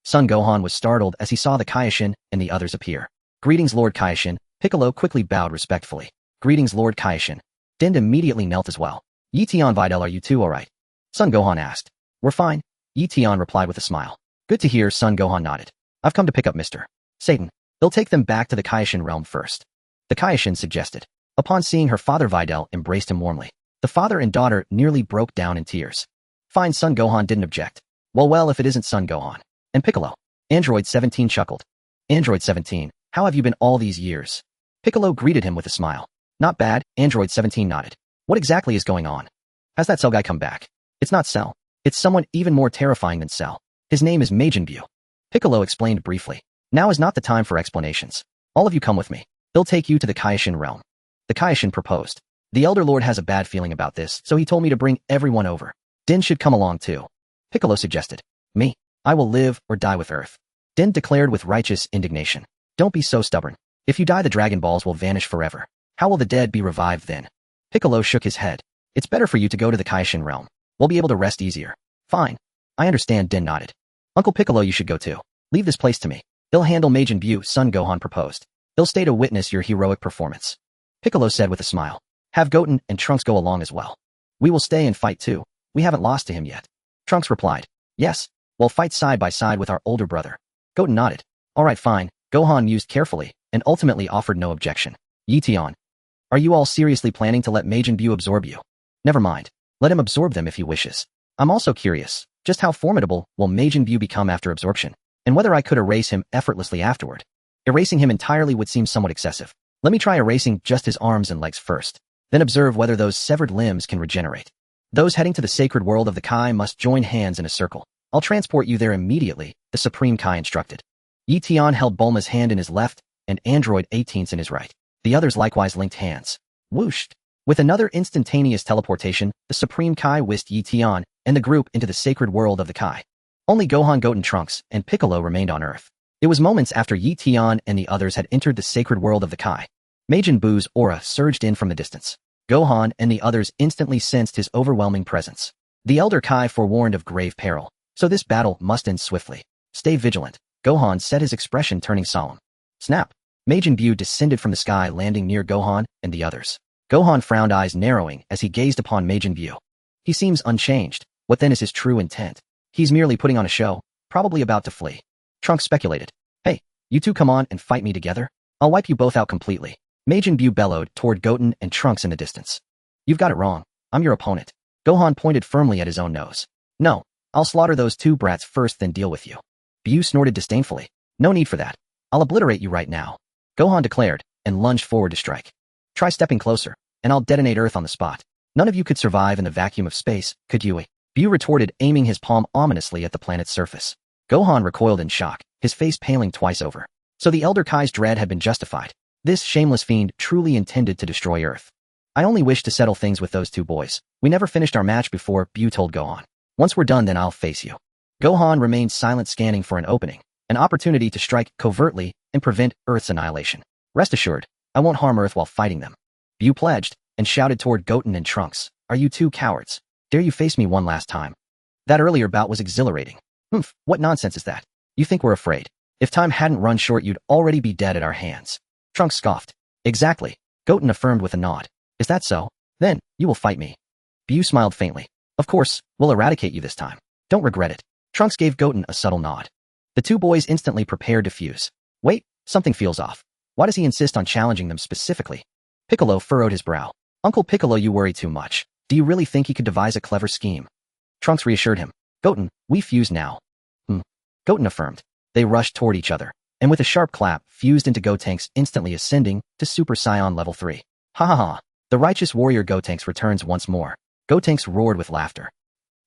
Son Gohan was startled as he saw the Kaioshin and the others appear. Greetings, Lord Kaioshin. Piccolo quickly bowed respectfully. Greetings, Lord Kaioshin. Dend immediately knelt as well. Eion, Videl, are you two alright? Son Gohan asked. We're fine. Eion replied with a smile. Good to hear, Son Gohan nodded. I've come to pick up Mr. Satan. They'll take them back to the Kaioshin realm first. The Kaioshin suggested. Upon seeing her father, Videl embraced him warmly. The father and daughter nearly broke down in tears. Fine, Son Gohan didn't object. Well, if it isn't Son Gohan. And Piccolo. Android 17 chuckled. Android 17, how have you been all these years? Piccolo greeted him with a smile. Not bad, Android 17 nodded. What exactly is going on? Has that Cell guy come back? It's not Cell. It's someone even more terrifying than Cell. His name is Majin Buu. Piccolo explained briefly. Now is not the time for explanations. All of you come with me. He'll take you to the Kaioshin realm. The Kaioshin proposed. The Elder Lord has a bad feeling about this, so he told me to bring everyone over. Din should come along too. Piccolo suggested. Me. I will live or die with Earth. Din declared with righteous indignation. Don't be so stubborn. If you die, the Dragon Balls will vanish forever. How will the dead be revived then? Piccolo shook his head. It's better for you to go to the Kaioshin realm. We'll be able to rest easier. Fine. I understand, Din nodded. Uncle Piccolo, you should go too. Leave this place to me. He'll handle Majin Buu, Son Gohan proposed. He'll stay to witness your heroic performance. Piccolo said with a smile. Have Goten and Trunks go along as well. We will stay and fight too. We haven't lost to him yet. Trunks replied. Yes. We'll fight side by side with our older brother. Goten nodded. Alright, fine. Gohan mused carefully, and ultimately offered no objection. Eion. Are you all seriously planning to let Majin Buu absorb you? Never mind. Let him absorb them if he wishes. I'm also curious, just how formidable will Majin Buu become after absorption, and whether I could erase him effortlessly afterward. Erasing him entirely would seem somewhat excessive. Let me try erasing just his arms and legs first, then observe whether those severed limbs can regenerate. Those heading to the sacred world of the Kai must join hands in a circle. I'll transport you there immediately, the Supreme Kai instructed. Eion held Bulma's hand in his left, and Android 18's in his right. The others likewise linked hands. Whooshed. With another instantaneous teleportation, the Supreme Kai whisked Eion and the group into the sacred world of the Kai. Only Gohan, Goten, Trunks, and Piccolo remained on Earth. It was moments after Eion and the others had entered the sacred world of the Kai. Majin Buu's aura surged in from the distance. Gohan and the others instantly sensed his overwhelming presence. The Elder Kai forewarned of grave peril, so this battle must end swiftly. Stay vigilant. Gohan said, his expression turning solemn. Snap. Majin Buu descended from the sky, landing near Gohan and the others. Gohan frowned, eyes narrowing as he gazed upon Majin Buu. He seems unchanged. What then is his true intent? He's merely putting on a show, probably about to flee. Trunks speculated. Hey, you two come on and fight me together? I'll wipe you both out completely. Majin Buu bellowed toward Goten and Trunks in the distance. You've got it wrong. I'm your opponent. Gohan pointed firmly at his own nose. No, I'll slaughter those two brats first, then deal with you. Buu snorted disdainfully. No need for that. I'll obliterate you right now. Gohan declared, and lunged forward to strike. Try stepping closer, and I'll detonate Earth on the spot. None of you could survive in the vacuum of space, could you? Buu retorted, aiming his palm ominously at the planet's surface. Gohan recoiled in shock, his face paling twice over. So the Elder Kai's dread had been justified. This shameless fiend truly intended to destroy Earth. I only wish to settle things with those two boys. We never finished our match before, Buu told Gohan. Once we're done, then I'll face you. Gohan remained silent, scanning for an opening, an opportunity to strike covertly and prevent Earth's annihilation. Rest assured, I won't harm Earth while fighting them. Buu pledged, and shouted toward Goten and Trunks. Are you two cowards? Dare you face me one last time? That earlier bout was exhilarating. Humph, what nonsense is that? You think we're afraid? If time hadn't run short, you'd already be dead at our hands. Trunks scoffed. Exactly. Goten affirmed with a nod. Is that so? Then, you will fight me. Buu smiled faintly. Of course, we'll eradicate you this time. Don't regret it. Trunks gave Goten a subtle nod. The two boys instantly prepared to fuse. Wait, something feels off. Why does he insist on challenging them specifically? Piccolo furrowed his brow. Uncle Piccolo, you worry too much. Do you really think he could devise a clever scheme? Trunks reassured him. Goten, we fuse now. Goten affirmed. They rushed toward each other, and with a sharp clap, fused into Gotenks, instantly ascending to Super Saiyan level 3. Ha ha ha. The righteous warrior Gotenks returns once more. Gotenks roared with laughter.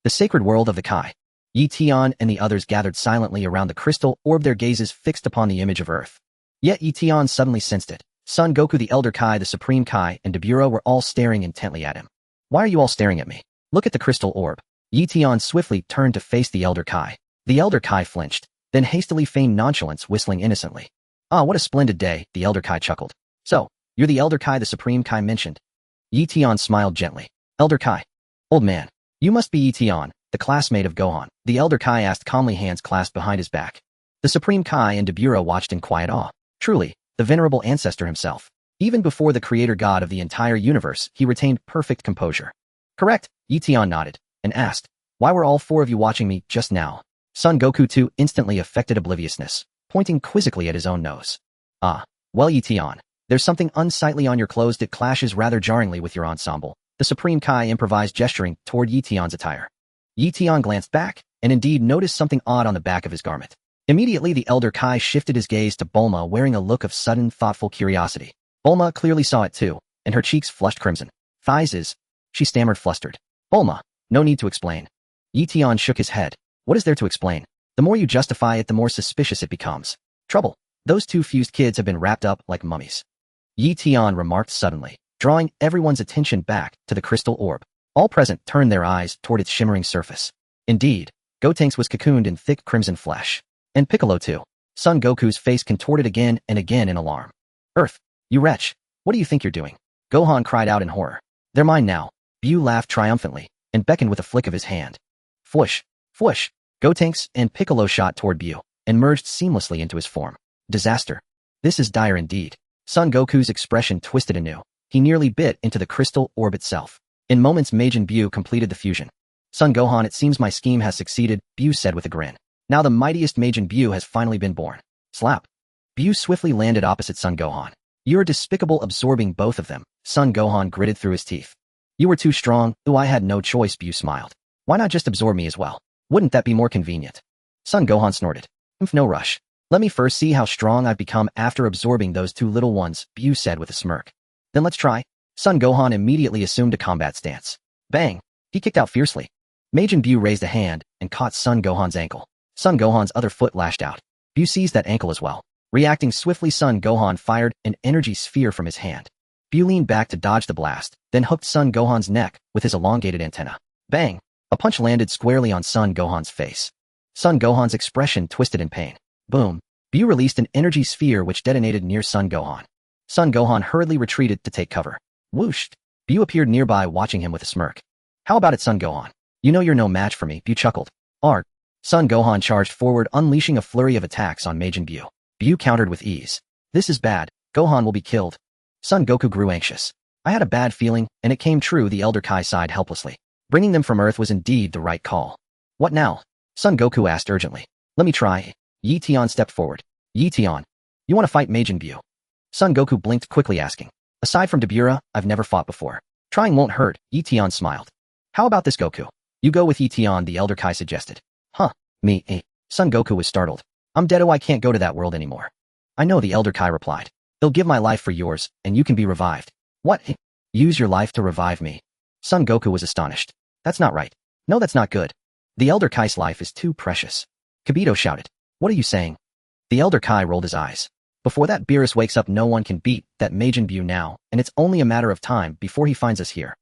The sacred world of the Kai. Eion and the others gathered silently around the crystal orb, their gazes fixed upon the image of Earth. Yet Eion suddenly sensed it. Son Goku, the Elder Kai, the Supreme Kai, and Dabura were all staring intently at him. Why are you all staring at me? Look at the crystal orb. Eion swiftly turned to face the Elder Kai. The Elder Kai flinched, then hastily feigned nonchalance, whistling innocently. Ah, what a splendid day, the Elder Kai chuckled. So, you're the Elder Kai the Supreme Kai mentioned. Eion smiled gently. Elder Kai. Old man. You must be Eion, the classmate of Gohan. The Elder Kai asked calmly, hands clasped behind his back. The Supreme Kai and Dabura watched in quiet awe. Truly, the venerable ancestor himself. Even before the creator god of the entire universe, he retained perfect composure. Correct, Eion nodded, and asked, why were all four of you watching me just now? Son Goku too instantly affected obliviousness, pointing quizzically at his own nose. Ah, well Eion, there's something unsightly on your clothes that clashes rather jarringly with your ensemble. The Supreme Kai improvised, gesturing toward Eition's attire. Eion glanced back, and indeed noticed something odd on the back of his garment. Immediately the Elder Kai shifted his gaze to Bulma, wearing a look of sudden, thoughtful curiosity. Bulma clearly saw it too, and her cheeks flushed crimson. Thighs, she stammered, flustered. Bulma, no need to explain. Eion shook his head. What is there to explain? The more you justify it, the more suspicious it becomes. Trouble. Those two fused kids have been wrapped up like mummies. Eion remarked suddenly, drawing everyone's attention back to the crystal orb. All present turned their eyes toward its shimmering surface. Indeed, Gotenks was cocooned in thick crimson flesh. And Piccolo too. Son Goku's face contorted again and again in alarm. Earth, you wretch, what do you think you're doing? Gohan cried out in horror. They're mine now. Buu laughed triumphantly, and beckoned with a flick of his hand. Fwoosh, fwoosh. Gotenks and Piccolo shot toward Buu, and merged seamlessly into his form. Disaster. This is dire indeed. Son Goku's expression twisted anew. He nearly bit into the crystal orb itself. In moments Majin Buu completed the fusion. Son Gohan, it seems my scheme has succeeded, Buu said with a grin. Now the mightiest Majin Buu has finally been born. Slap. Buu swiftly landed opposite Son Gohan. You're despicable, absorbing both of them. Son Gohan gritted through his teeth. You were too strong. Ooh, I had no choice, Buu smiled. Why not just absorb me as well? Wouldn't that be more convenient? Son Gohan snorted. No rush. Let me first see how strong I've become after absorbing those two little ones, Buu said with a smirk. Then let's try. Son Gohan immediately assumed a combat stance. Bang! He kicked out fiercely. Majin Buu raised a hand and caught Son Gohan's ankle. Son Gohan's other foot lashed out. Buu seized that ankle as well. Reacting swiftly, Son Gohan fired an energy sphere from his hand. Buu leaned back to dodge the blast, then hooked Son Gohan's neck with his elongated antenna. Bang! A punch landed squarely on Son Gohan's face. Son Gohan's expression twisted in pain. Boom! Buu released an energy sphere which detonated near Son Gohan. Son Gohan hurriedly retreated to take cover. Whoosh! Buu appeared nearby, watching him with a smirk. How about it, Son Gohan? You know you're no match for me, Buu chuckled. Art. Son Gohan charged forward, unleashing a flurry of attacks on Majin Buu. Buu countered with ease. This is bad. Gohan will be killed. Son Goku grew anxious. I had a bad feeling, and it came true, the Elder Kai sighed helplessly. Bringing them from Earth was indeed the right call. What now? Son Goku asked urgently. Let me try. Yi Tian stepped forward. Yi Tian. You want to fight Majin Buu? Son Goku blinked quickly, asking. Aside from Dabura, I've never fought before. Trying won't hurt, Yi Tian smiled. How about this, Goku? You go with Yi Tian, the Elder Kai suggested. Huh, me, eh? Son Goku was startled. I'm dead, oh, I can't go to that world anymore. I know, the Elder Kai replied. They'll give my life for yours, and you can be revived. What? Use your life to revive me? Son Goku was astonished. That's not right. No, that's not good. The Elder Kai's life is too precious. Kibito shouted. What are you saying? The Elder Kai rolled his eyes. Before that Beerus wakes up, no one can beat that Majin Buu now, and it's only a matter of time before he finds us here.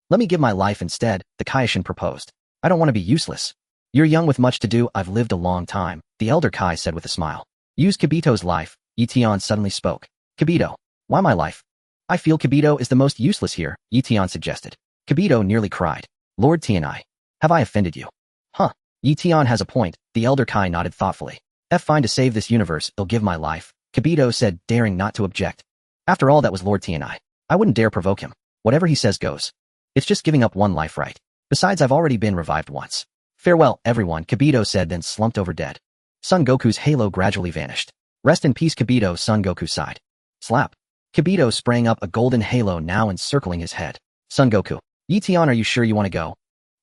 Let me give my life instead, the Kaioshin proposed. I don't want to be useless. You're young with much to do, I've lived a long time, the Elder Kai said with a smile. Use Kibito's life, Yi Tian suddenly spoke. Kibito. Why my life? I feel Kibito is the most useless here, Yi Tian suggested. Kibito nearly cried. Lord Tianai. Have I offended you? Huh. Yi Tian has a point, the Elder Kai nodded thoughtfully. Fine, to save this universe, I'll give my life, Kibito said, daring not to object. After all, that was Lord Tianai. I wouldn't dare provoke him. Whatever he says goes. It's just giving up one life, right? Besides, I've already been revived once. Farewell, everyone, Kibito said, then slumped over dead. Son Goku's halo gradually vanished. Rest in peace, Kibito, Son Goku sighed. Slap. Kibito sprang up, a golden halo now encircling his head. Son Goku. Yi Tian, are you sure you want to go?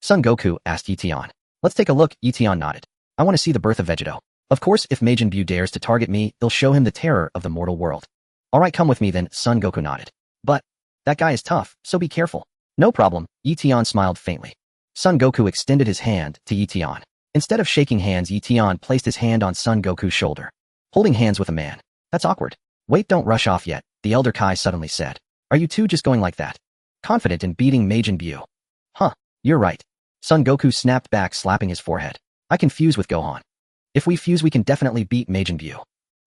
Son Goku asked Yi Tian. Let's take a look, Yi Tian nodded. I want to see the birth of Vegeto. Of course, if Majin Buu dares to target me, it'll show him the terror of the mortal world. Alright, come with me then, Son Goku nodded. But, that guy is tough, so be careful. No problem, Yi Tian smiled faintly. Son Goku extended his hand to Yi Tian. Instead of shaking hands, Yi Tian placed his hand on Son Goku's shoulder. Holding hands with a man. That's awkward. Wait, don't rush off yet, the Elder Kai suddenly said. Are you two just going like that? Confident in beating Majin Buu? Huh, you're right. Son Goku snapped back, slapping his forehead. I can fuse with Gohan. If we fuse, we can definitely beat Majin Buu.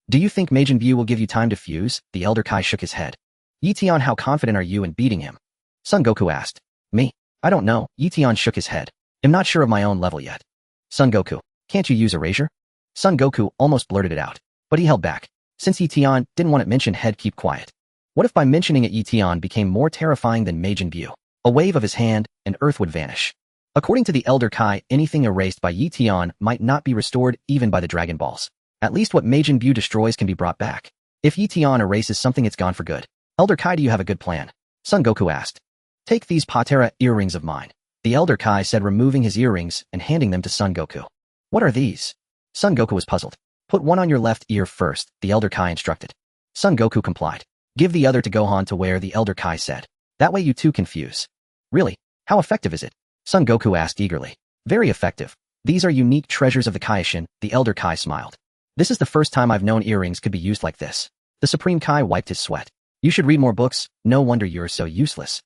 Do you think Majin Buu will give you time to fuse? The Elder Kai shook his head. Yi Tian, how confident are you in beating him? Son Goku asked. Me? I don't know, Yi Tian shook his head. I'm not sure of my own level yet. Son Goku, can't you use erasure? Son Goku almost blurted it out, but he held back. Since Yi Tian didn't want it mentioned, head keep quiet. What if by mentioning it Yi Tian became more terrifying than Majin Buu? A wave of his hand, and Earth would vanish. According to the Elder Kai, anything erased by Yi Tian might not be restored even by the Dragon Balls. At least what Majin Buu destroys can be brought back. If Yi Tian erases something, it's gone for good. Elder Kai, do you have a good plan? Son Goku asked. Take these Patera earrings of mine, the Elder Kai said, removing his earrings and handing them to Son Goku. What are these? Son Goku was puzzled. Put one on your left ear first, the Elder Kai instructed. Son Goku complied. Give the other to Gohan to wear, the Elder Kai said. That way you two can fuse. Really? How effective is it? Son Goku asked eagerly. Very effective. These are unique treasures of the Kaioshin, the Elder Kai smiled. This is the first time I've known earrings could be used like this. The Supreme Kai wiped his sweat. You should read more books, no wonder you're so useless.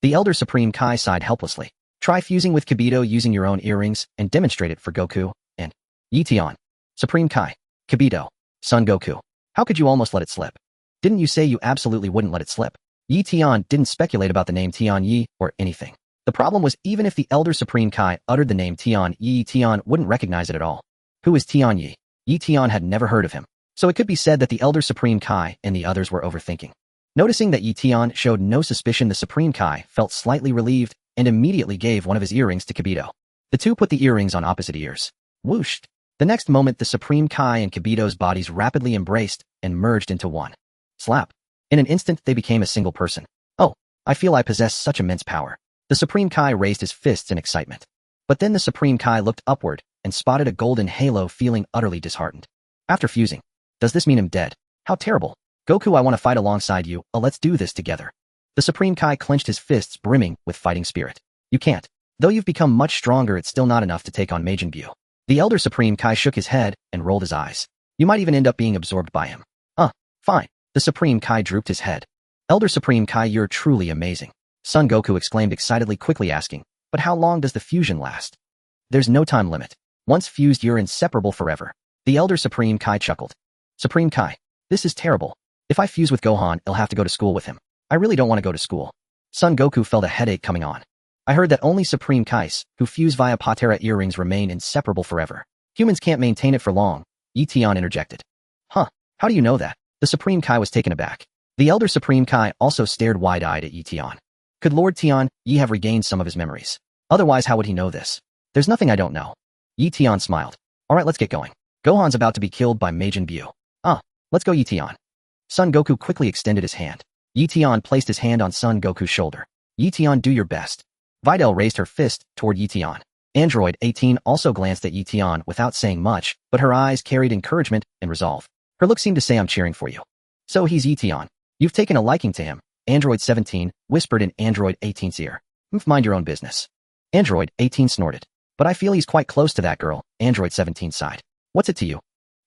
The Elder Supreme Kai sighed helplessly. Try fusing with Kibito using your own earrings and demonstrate it for Goku and Yi Tian. Supreme Kai. Kibito. Son Goku. How could you almost let it slip? Didn't you say you absolutely wouldn't let it slip? Yi Tian didn't speculate about the name Tian Yi or anything. The problem was, even if the Elder Supreme Kai uttered the name Tian Yi, Tian wouldn't recognize it at all. Who is Tian Yi? Yi Tian had never heard of him. So it could be said that the Elder Supreme Kai and the others were overthinking. Noticing that Yi Tian showed no suspicion, the Supreme Kai felt slightly relieved and immediately gave one of his earrings to Kibito. The two put the earrings on opposite ears. Whooshed. The next moment, the Supreme Kai and Kibito's bodies rapidly embraced and merged into one. Slap. In an instant, they became a single person. Oh, I feel I possess such immense power. The Supreme Kai raised his fists in excitement. But then the Supreme Kai looked upward and spotted a golden halo, feeling utterly disheartened. After fusing. Does this mean I'm dead? How terrible. Goku, I want to fight alongside you. Let's do this together. The Supreme Kai clenched his fists, brimming with fighting spirit. You can't. Though you've become much stronger, it's still not enough to take on Majin Buu. The Elder Supreme Kai shook his head and rolled his eyes. You might even end up being absorbed by him. Fine. The Supreme Kai drooped his head. Elder Supreme Kai, you're truly amazing. Son Goku exclaimed excitedly, quickly asking, but how long does the fusion last? There's no time limit. Once fused, you're inseparable forever. The Elder Supreme Kai chuckled. Supreme Kai, this is terrible. If I fuse with Gohan, I'll have to go to school with him. I really don't want to go to school. Son Goku felt a headache coming on. I heard that only Supreme Kais, who fuse via Patera earrings, remain inseparable forever. Humans can't maintain it for long, Eion interjected. Huh, how do you know that? The Supreme Kai was taken aback. The Elder Supreme Kai also stared wide-eyed at Eion. Could Lord Tian Yi have regained some of his memories? Otherwise, how would he know this? There's nothing I don't know. Eion smiled. Alright, let's get going. Gohan's about to be killed by Majin Buu. Let's go, Eion. Son Goku quickly extended his hand. Eion placed his hand on Son Goku's shoulder. Eion, do your best. Videl raised her fist toward Eion. Android 18 also glanced at Eion without saying much, but her eyes carried encouragement and resolve. Her look seemed to say, I'm cheering for you. So he's Eion. You've taken a liking to him, Android 17 whispered in Android 18's ear. Mind your own business. Android 18 snorted. But I feel he's quite close to that girl, Android 17 sighed. What's it to you?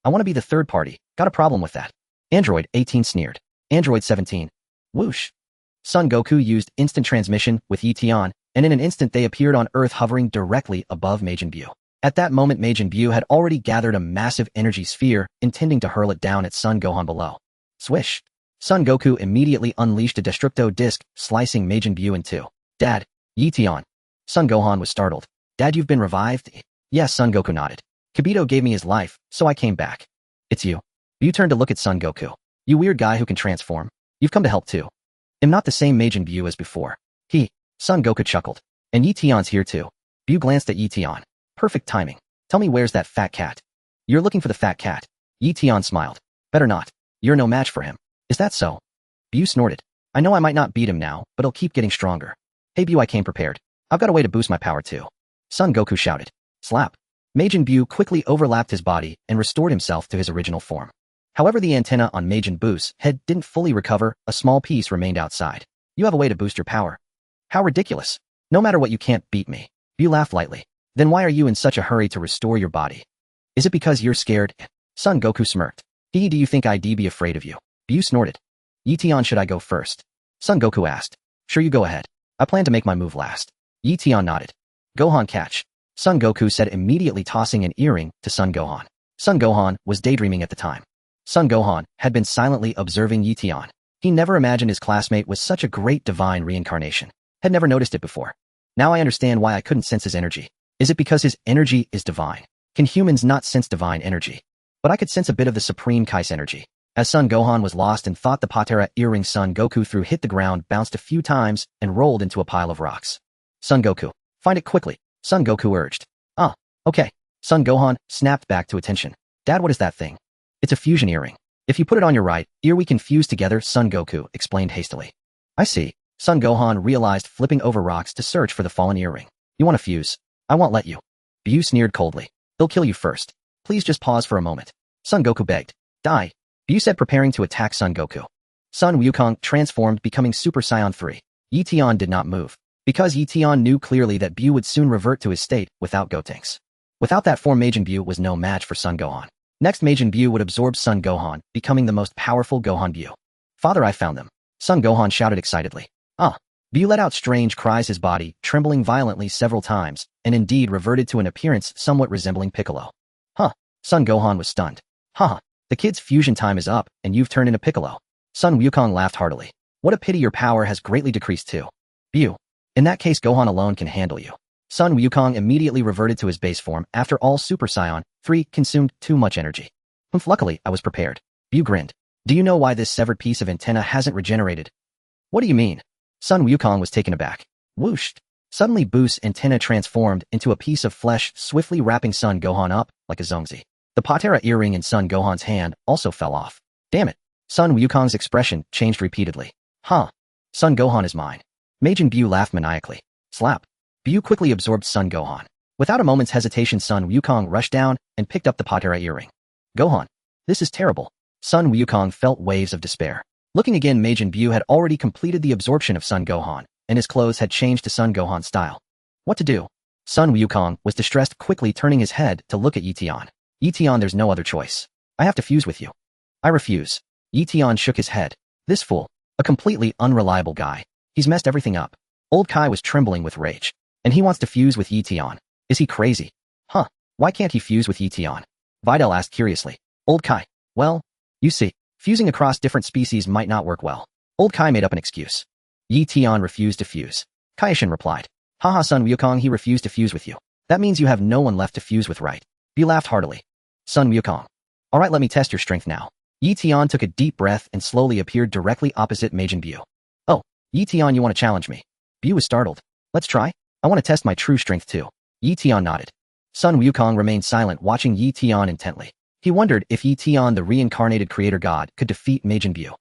I want to be the third party. Got a problem with that? Android 18 sneered. Android 17. Whoosh. Son Goku used instant transmission with Eion, and in an instant they appeared on Earth, hovering directly above Majin Buu. At that moment, Majin Buu had already gathered a massive energy sphere, intending to hurl it down at Son Gohan below. Swish. Son Goku immediately unleashed a Destructo disc, slicing Majin Buu in two. Dad. Eion. Son Gohan was startled. Dad, you've been revived? Yes, Son Goku nodded. Kibito gave me his life, so I came back. It's you. Buu turned to look at Son Goku. You weird guy who can transform. You've come to help too. I'm not the same Majin Buu as before. Son Goku chuckled. And Etion's here too. Buu glanced at Eion. Perfect timing. Tell me, where's that fat cat? You're looking for the fat cat. Eion smiled. Better not. You're no match for him. Is that so? Buu snorted. I know I might not beat him now, but he'll keep getting stronger. Hey Buu, I came prepared. I've got a way to boost my power too. Son Goku shouted. Slap. Majin Buu quickly overlapped his body and restored himself to his original form. However, the antenna on Majin Buu's head didn't fully recover, a small piece remained outside. You have a way to boost your power. How ridiculous. No matter what, you can't beat me. Buu laughed lightly. Then why are you in such a hurry to restore your body? Is it because you're scared? Son Goku smirked. Do you think I'd be afraid of you? Buu snorted. Eion, should I go first? Son Goku asked. Sure, you go ahead. I plan to make my move last. Eion nodded. Gohan, catch. Son Goku said, immediately tossing an earring to Son Gohan. Son Gohan was daydreaming at the time. Son Gohan had been silently observing Eion. He never imagined his classmate was such a great divine reincarnation. Had never noticed it before. Now I understand why I couldn't sense his energy. Is it because his energy is divine? Can humans not sense divine energy? But I could sense a bit of the Supreme Kai's energy. As Son Gohan was lost and thought, the Patera earring Son Goku threw hit the ground, bounced a few times, and rolled into a pile of rocks. Son Goku, find it quickly, Son Goku urged. Okay. Son Gohan snapped back to attention. Dad, what is that thing? It's a fusion earring. If you put it on your right ear, we can fuse together, Son Goku explained hastily. I see. Son Gohan realized, flipping over rocks to search for the fallen earring. You want to fuse? I won't let you. Buu sneered coldly. They'll kill you first. Please just pause for a moment. Son Goku begged. Die. Buu said, preparing to attack Son Goku. Son Wukong transformed, becoming Super Saiyan 3. Eion did not move, because Eion knew clearly that Buu would soon revert to his state without Gotenks. Without that form, Majin Buu was no match for Son Gohan. Next, Majin Buu would absorb Son Gohan, becoming the most powerful Gohan Buu. Father, I found them. Son Gohan shouted excitedly. Buu let out strange cries, his body trembling violently several times, and indeed reverted to an appearance somewhat resembling Piccolo. Son Gohan was stunned. The kid's fusion time is up, and you've turned into Piccolo. Son Wukong laughed heartily. What a pity your power has greatly decreased too. Buu. In that case, Gohan alone can handle you. Son Wukong immediately reverted to his base form. After all, Super Saiyan 3 consumed too much energy. Luckily, I was prepared. Buu grinned. Do you know why this severed piece of antenna hasn't regenerated? What do you mean? Son Wukong was taken aback. Whoosh. Suddenly Buu's antenna transformed into a piece of flesh, swiftly wrapping Son Gohan up like a zongzi. The patera earring in Son Gohan's hand also fell off. Damn it. Son Wukong's expression changed repeatedly. Huh. Son Gohan is mine. Majin Buu laughed maniacally. Slap. Buu quickly absorbed Son Gohan. Without a moment's hesitation, Son Wukong rushed down and picked up the patera earring. Gohan. This is terrible. Son Wukong felt waves of despair. Looking again, Majin Buu had already completed the absorption of Son Gohan, and his clothes had changed to Son Gohan style. What to do? Son Wukong was distressed, quickly turning his head to look at Eion. Eion, there's no other choice. I have to fuse with you. I refuse. Eion shook his head. This fool. A completely unreliable guy. He's messed everything up. Old Kai was trembling with rage. And he wants to fuse with Eion. Is he crazy? Huh. Why can't he fuse with Eion? Videl asked curiously. Old Kai. Well, you see, fusing across different species might not work well. Old Kai made up an excuse. Eion refused to fuse. Kaishin replied. Haha, Son Wukong, he refused to fuse with you. That means you have no one left to fuse with, right? Buu laughed heartily. Son Wukong. Alright, let me test your strength now. Eion took a deep breath and slowly appeared directly opposite Majin Buu. Oh, Eion, you want to challenge me? Buu was startled. Let's try? I want to test my true strength too. Eion nodded. Son Wukong remained silent, watching Eion intently. He wondered if Eion, the reincarnated creator god, could defeat Majin Buu.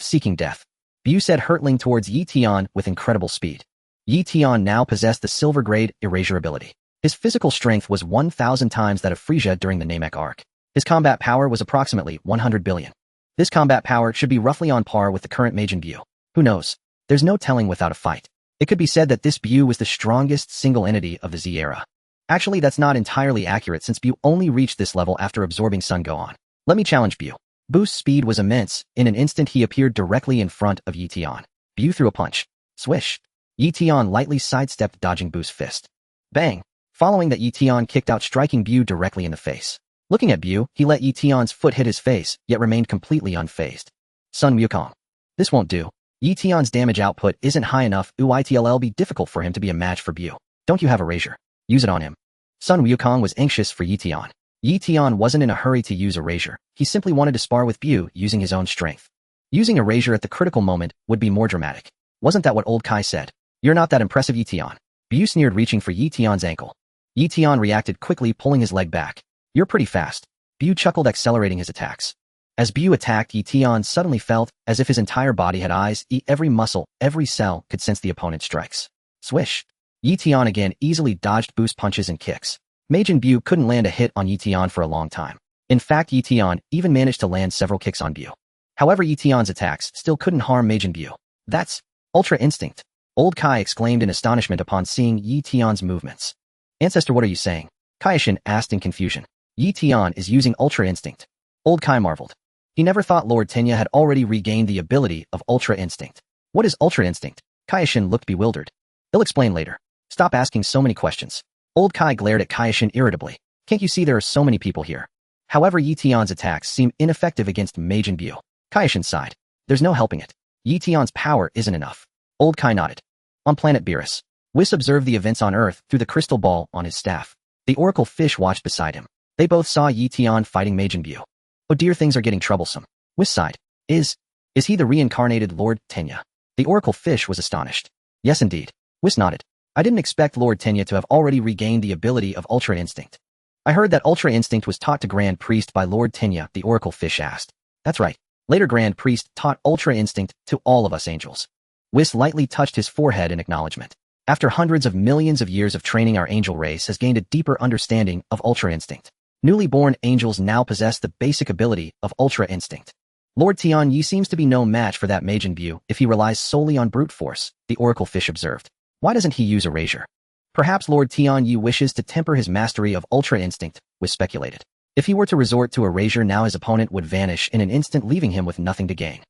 Seeking death. Buu said, hurtling towards Eion with incredible speed. Eion now possessed the silver-grade erasure ability. His physical strength was 1,000 times that of Frieza during the Namek arc. His combat power was approximately 100 billion. This combat power should be roughly on par with the current Majin Buu. Who knows? There's no telling without a fight. It could be said that this Buu was the strongest single entity of the Z era. Actually, that's not entirely accurate since Buu only reached this level after absorbing Son Gohan. Let me challenge Buu. Buu's speed was immense. In an instant, he appeared directly in front of Eion. Buu threw a punch. Swish. Eion lightly sidestepped, dodging Buu's fist. Bang. Following that, Eion kicked out, striking Buu directly in the face. Looking at Buu, he let Eion's foot hit his face, yet remained completely unfazed. Son Wukong. This won't do. Eion's damage output isn't high enough. It'll be difficult for him to be a match for Buu. Don't you have erasure? Use it on him. Son Wukong was anxious for Eion. Eion wasn't in a hurry to use erasure. He simply wanted to spar with Buu using his own strength. Using erasure at the critical moment would be more dramatic. Wasn't that what old Kai said? You're not that impressive, Eion. Buu sneered, reaching for Eion's ankle. Eion reacted quickly, pulling his leg back. You're pretty fast. Buu chuckled, accelerating his attacks. As Buu attacked, Eion suddenly felt as if his entire body had eyes. Every muscle, every cell could sense the opponent's strikes. Swish. Eion again easily dodged Buu's punches and kicks. Majin Buu couldn't land a hit on Eion for a long time. In fact, Eion even managed to land several kicks on Buu. However, Eion's attacks still couldn't harm Majin Buu. That's Ultra Instinct. Old Kai exclaimed in astonishment upon seeing Eion's movements. Ancestor, what are you saying? Kaishin asked in confusion. Eion is using Ultra Instinct. Old Kai marveled. He never thought Lord Tenya had already regained the ability of Ultra Instinct. What is Ultra Instinct? Kaishin looked bewildered. He'll explain later. Stop asking so many questions. Old Kai glared at Kaishin irritably. Can't you see there are so many people here? However, Eion's attacks seem ineffective against Majin Buu. Kaishin sighed. There's no helping it. Eion's power isn't enough. Old Kai nodded. On planet Beerus, Whis observed the events on Earth through the crystal ball on his staff. The oracle fish watched beside him. They both saw Eion fighting Majin Buu. Oh dear, things are getting troublesome. Whis sighed. Is he the reincarnated Lord Tenya? The oracle fish was astonished. Yes, indeed. Whis nodded. I didn't expect Lord Tenya to have already regained the ability of Ultra Instinct. I heard that Ultra Instinct was taught to Grand Priest by Lord Tenya, the oracle fish asked. That's right. Later, Grand Priest taught Ultra Instinct to all of us angels. Whis lightly touched his forehead in acknowledgement. After hundreds of millions of years of training, our angel race has gained a deeper understanding of Ultra Instinct. Newly born angels now possess the basic ability of Ultra Instinct. Lord Tian seems to be no match for that Majin Buu if he relies solely on brute force, the oracle fish observed. Why doesn't he use erasure? Perhaps Lord Tian wishes to temper his mastery of Ultra Instinct, was speculated. If he were to resort to erasure now, his opponent would vanish in an instant, leaving him with nothing to gain.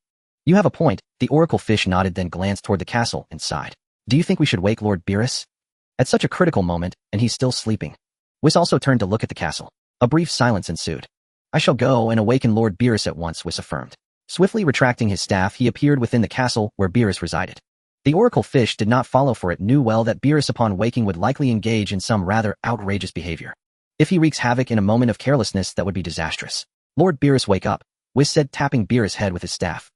You have a point, the oracle fish nodded, then glanced toward the castle and sighed. Do you think we should wake Lord Beerus? At such a critical moment, and he's still sleeping. Whis also turned to look at the castle. A brief silence ensued. I shall go and awaken Lord Beerus at once, Whis affirmed. Swiftly retracting his staff, he appeared within the castle where Beerus resided. The oracle fish did not follow, for it knew well that Beerus upon waking would likely engage in some rather outrageous behavior. If he wreaks havoc in a moment of carelessness, that would be disastrous. Lord Beerus, wake up, Whis said, tapping Beerus' head with his staff.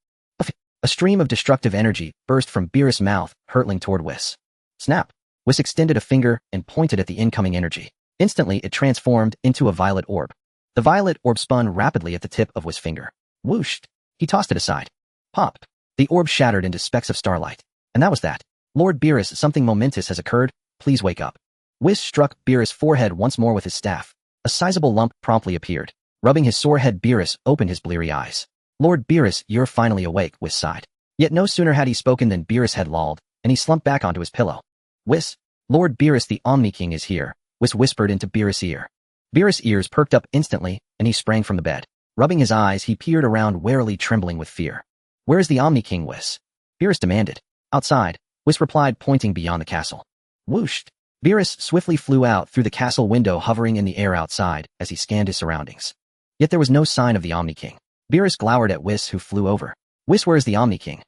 A stream of destructive energy burst from Beerus' mouth, hurtling toward Whis. Snap! Whis extended a finger and pointed at the incoming energy. Instantly, it transformed into a violet orb. The violet orb spun rapidly at the tip of Whis' finger. Whooshed. He tossed it aside. Pop. The orb shattered into specks of starlight. And that was that. Lord Beerus, something momentous has occurred. Please wake up. Whis struck Beerus' forehead once more with his staff. A sizable lump promptly appeared. Rubbing his sore head, Beerus opened his bleary eyes. Lord Beerus, you're finally awake, Whis sighed. Yet no sooner had he spoken than Beerus had lolled, and he slumped back onto his pillow. Whis, Lord Beerus, the Omni King is here, Whis whispered into Beerus' ear. Beerus' ears perked up instantly, and he sprang from the bed. Rubbing his eyes, he peered around warily, trembling with fear. Where is the Omni King, Whis? Beerus demanded. Outside, Whis replied, pointing beyond the castle. Whooshed. Beerus swiftly flew out through the castle window, hovering in the air outside as he scanned his surroundings. Yet there was no sign of the Omni King. Beerus glowered at Whis, who flew over. Whis, where is the Omni King?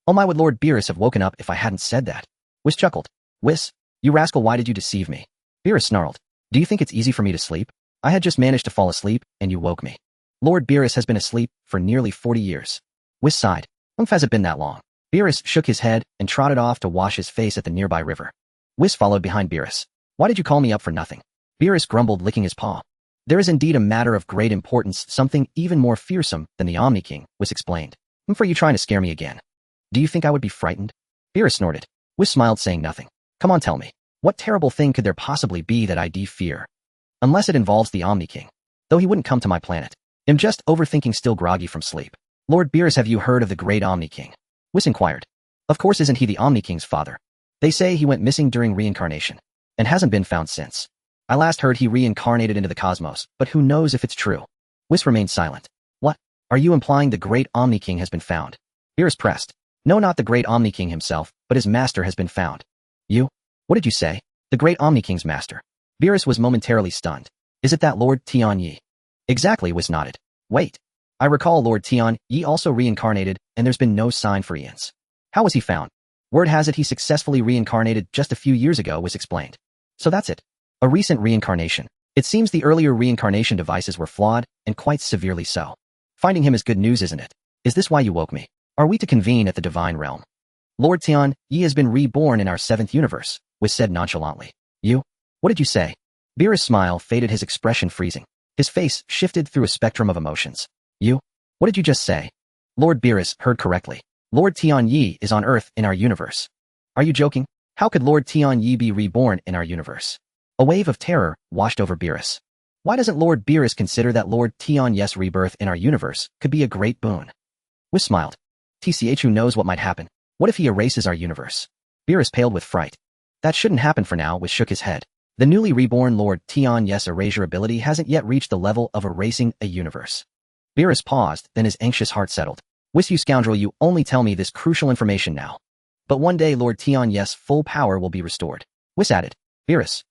Oh my, would Lord Beerus have woken up if I hadn't said that? Whis chuckled. Whis, you rascal, why did you deceive me? Beerus snarled. Do you think it's easy for me to sleep? I had just managed to fall asleep, and you woke me. Lord Beerus has been asleep for nearly 40 years. Whis sighed. Has it been that long? Beerus shook his head and trotted off to wash his face at the nearby river. Whis followed behind Beerus. Why did you call me up for nothing? Beerus grumbled, licking his paw. There is indeed a matter of great importance, something even more fearsome than the Omni King, Whis explained. For you trying to scare me again? Do you think I would be frightened? Beerus snorted. Whis smiled, saying nothing. Come on, tell me. What terrible thing could there possibly be that I'd fear? Unless it involves the Omni King. Though he wouldn't come to my planet. I'm just overthinking, still groggy from sleep. Lord Beerus, have you heard of the great Omni King? Whis inquired. Of course, isn't he the Omni King's father? They say he went missing during reincarnation, and hasn't been found since. I last heard he reincarnated into the cosmos, but who knows if it's true? Whis remained silent. What? Are you implying the great Omni King has been found? Beerus pressed. No, not the great Omni King himself, but his master has been found. You? What did you say? The great Omni King's master. Beerus was momentarily stunned. Is it that Lord Tian-Yi? Exactly, Whis nodded. Wait. I recall Lord Tian-Yi also reincarnated, and there's been no sign for Eon's. How was he found? Word has it he successfully reincarnated just a few years ago, Whis explained. So that's it. A recent reincarnation. It seems the earlier reincarnation devices were flawed, and quite severely so. Finding him is good news, isn't it? Is this why you woke me? Are we to convene at the divine realm? Lord Tian-Yi has been reborn in our 7th universe, Whis said nonchalantly. You? What did you say? Beerus' smile faded, his expression freezing. His face shifted through a spectrum of emotions. You? What did you just say? Lord Beerus heard correctly. Lord Tian-Yi is on Earth in our universe. Are you joking? How could Lord Tian-Yi be reborn in our universe? A wave of terror washed over Beerus. Why doesn't Lord Beerus consider that Lord Tian-Yi's rebirth in our universe could be a great boon? Whis smiled. TCH, who knows what might happen? What if he erases our universe? Beerus paled with fright. That shouldn't happen for now, Whis shook his head. The newly reborn Lord Tian-Yi's erasure ability hasn't yet reached the level of erasing a universe. Beerus paused, then his anxious heart settled. Whis, you scoundrel, you only tell me this crucial information now. But one day Lord Tian-Yi's full power will be restored. Whis added. Beerus,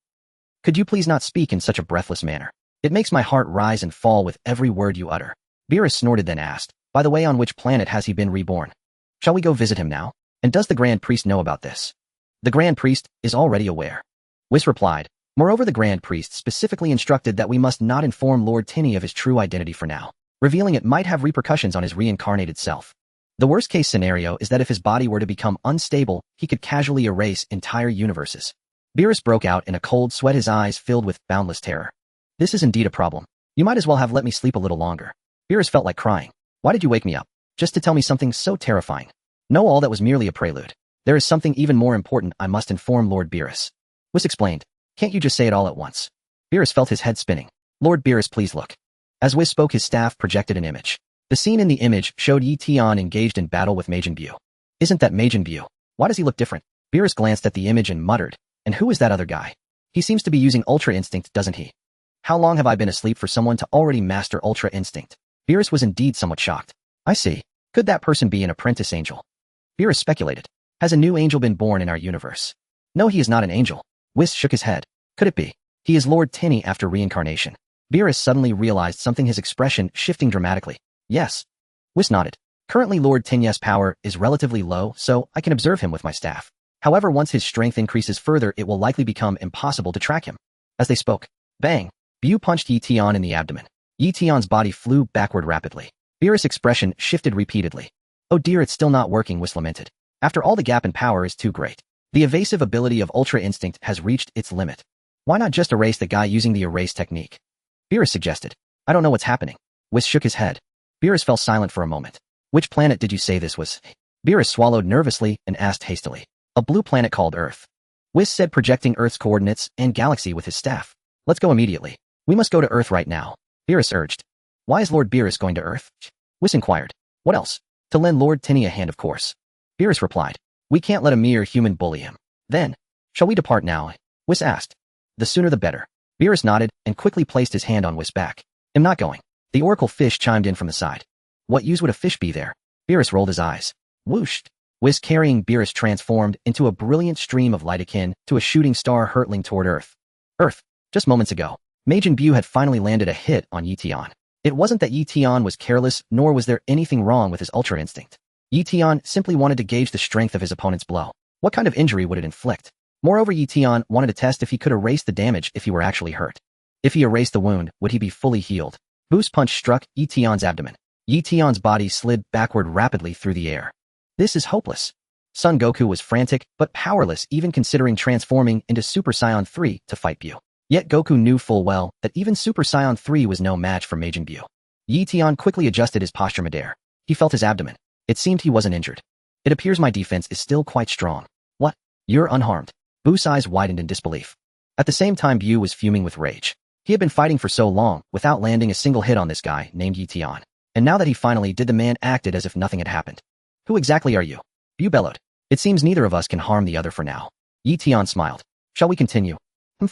could you please not speak in such a breathless manner? It makes my heart rise and fall with every word you utter. Beerus snorted, then asked, by the way, on which planet has he been reborn? Shall we go visit him now? And does the Grand Priest know about this? The Grand Priest is already aware. Whis replied. Moreover, the Grand Priest specifically instructed that we must not inform Lord Tinny of his true identity for now. Revealing it might have repercussions on his reincarnated self. The worst-case scenario is that if his body were to become unstable, he could casually erase entire universes. Beerus broke out in a cold sweat, his eyes filled with boundless terror. This is indeed a problem. You might as well have let me sleep a little longer. Beerus felt like crying. Why did you wake me up? Just to tell me something so terrifying. No, all that was merely a prelude. There is something even more important I must inform Lord Beerus. Whis explained. Can't you just say it all at once? Beerus felt his head spinning. Lord Beerus, please look. As Whis spoke, his staff projected an image. The scene in the image showed Yi Tian engaged in battle with Majin Buu. Isn't that Majin Buu? Why does he look different? Beerus glanced at the image and muttered. And who is that other guy? He seems to be using Ultra Instinct, doesn't he? How long have I been asleep for someone to already master Ultra Instinct? Beerus was indeed somewhat shocked. I see. Could that person be an apprentice angel? Beerus speculated. Has a new angel been born in our universe? No, he is not an angel. Whis shook his head. Could it be? He is Lord Tinny after reincarnation. Beerus suddenly realized something, his expression shifting dramatically. Yes. Whis nodded. Currently Lord Tinya's power is relatively low, so I can observe him with my staff. However, once his strength increases further, it will likely become impossible to track him. As they spoke, bang! Buu punched Yi Tian in the abdomen. Yi Tian's body flew backward rapidly. Beerus' expression shifted repeatedly. Oh dear, it's still not working, Whis lamented. After all, the gap in power is too great. The evasive ability of Ultra Instinct has reached its limit. Why not just erase the guy using the erase technique? Beerus suggested. I don't know what's happening. Whis shook his head. Beerus fell silent for a moment. Which planet did you say this was? Beerus swallowed nervously and asked hastily. A blue planet called Earth. Whis said, projecting Earth's coordinates and galaxy with his staff. Let's go immediately. We must go to Earth right now. Beerus urged. Why is Lord Beerus going to Earth? Whis inquired. What else? To lend Lord Tinny a hand, of course. Beerus replied. We can't let a mere human bully him. Then, shall we depart now? Whis asked. The sooner the better. Beerus nodded and quickly placed his hand on Whis' back. I'm not going. The oracle fish chimed in from the side. What use would a fish be there? Beerus rolled his eyes. Whooshed. Whis carrying Beerus transformed into a brilliant stream of light akin to a shooting star hurtling toward Earth. Earth. Just moments ago, Majin Buu had finally landed a hit on Eion. It wasn't that Eion was careless, nor was there anything wrong with his Ultra Instinct. Eion simply wanted to gauge the strength of his opponent's blow. What kind of injury would it inflict? Moreover, Eion wanted to test if he could erase the damage if he were actually hurt. If he erased the wound, would he be fully healed? Buu's punch struck Etion's abdomen. Etion's body slid backward rapidly through the air. This is hopeless. Son Goku was frantic, but powerless, even considering transforming into Super Saiyan 3 to fight Buu. Yet Goku knew full well that even Super Saiyan 3 was no match for Majin Buu. Eion quickly adjusted his posture midair. He felt his abdomen. It seemed he wasn't injured. It appears my defense is still quite strong. What? You're unharmed. Buu's eyes widened in disbelief. At the same time, Buu was fuming with rage. He had been fighting for so long without landing a single hit on this guy named Eion. And now that he finally did, the man acted as if nothing had happened. Who exactly are you? Buu bellowed. It seems neither of us can harm the other for now. Eion smiled. Shall we continue?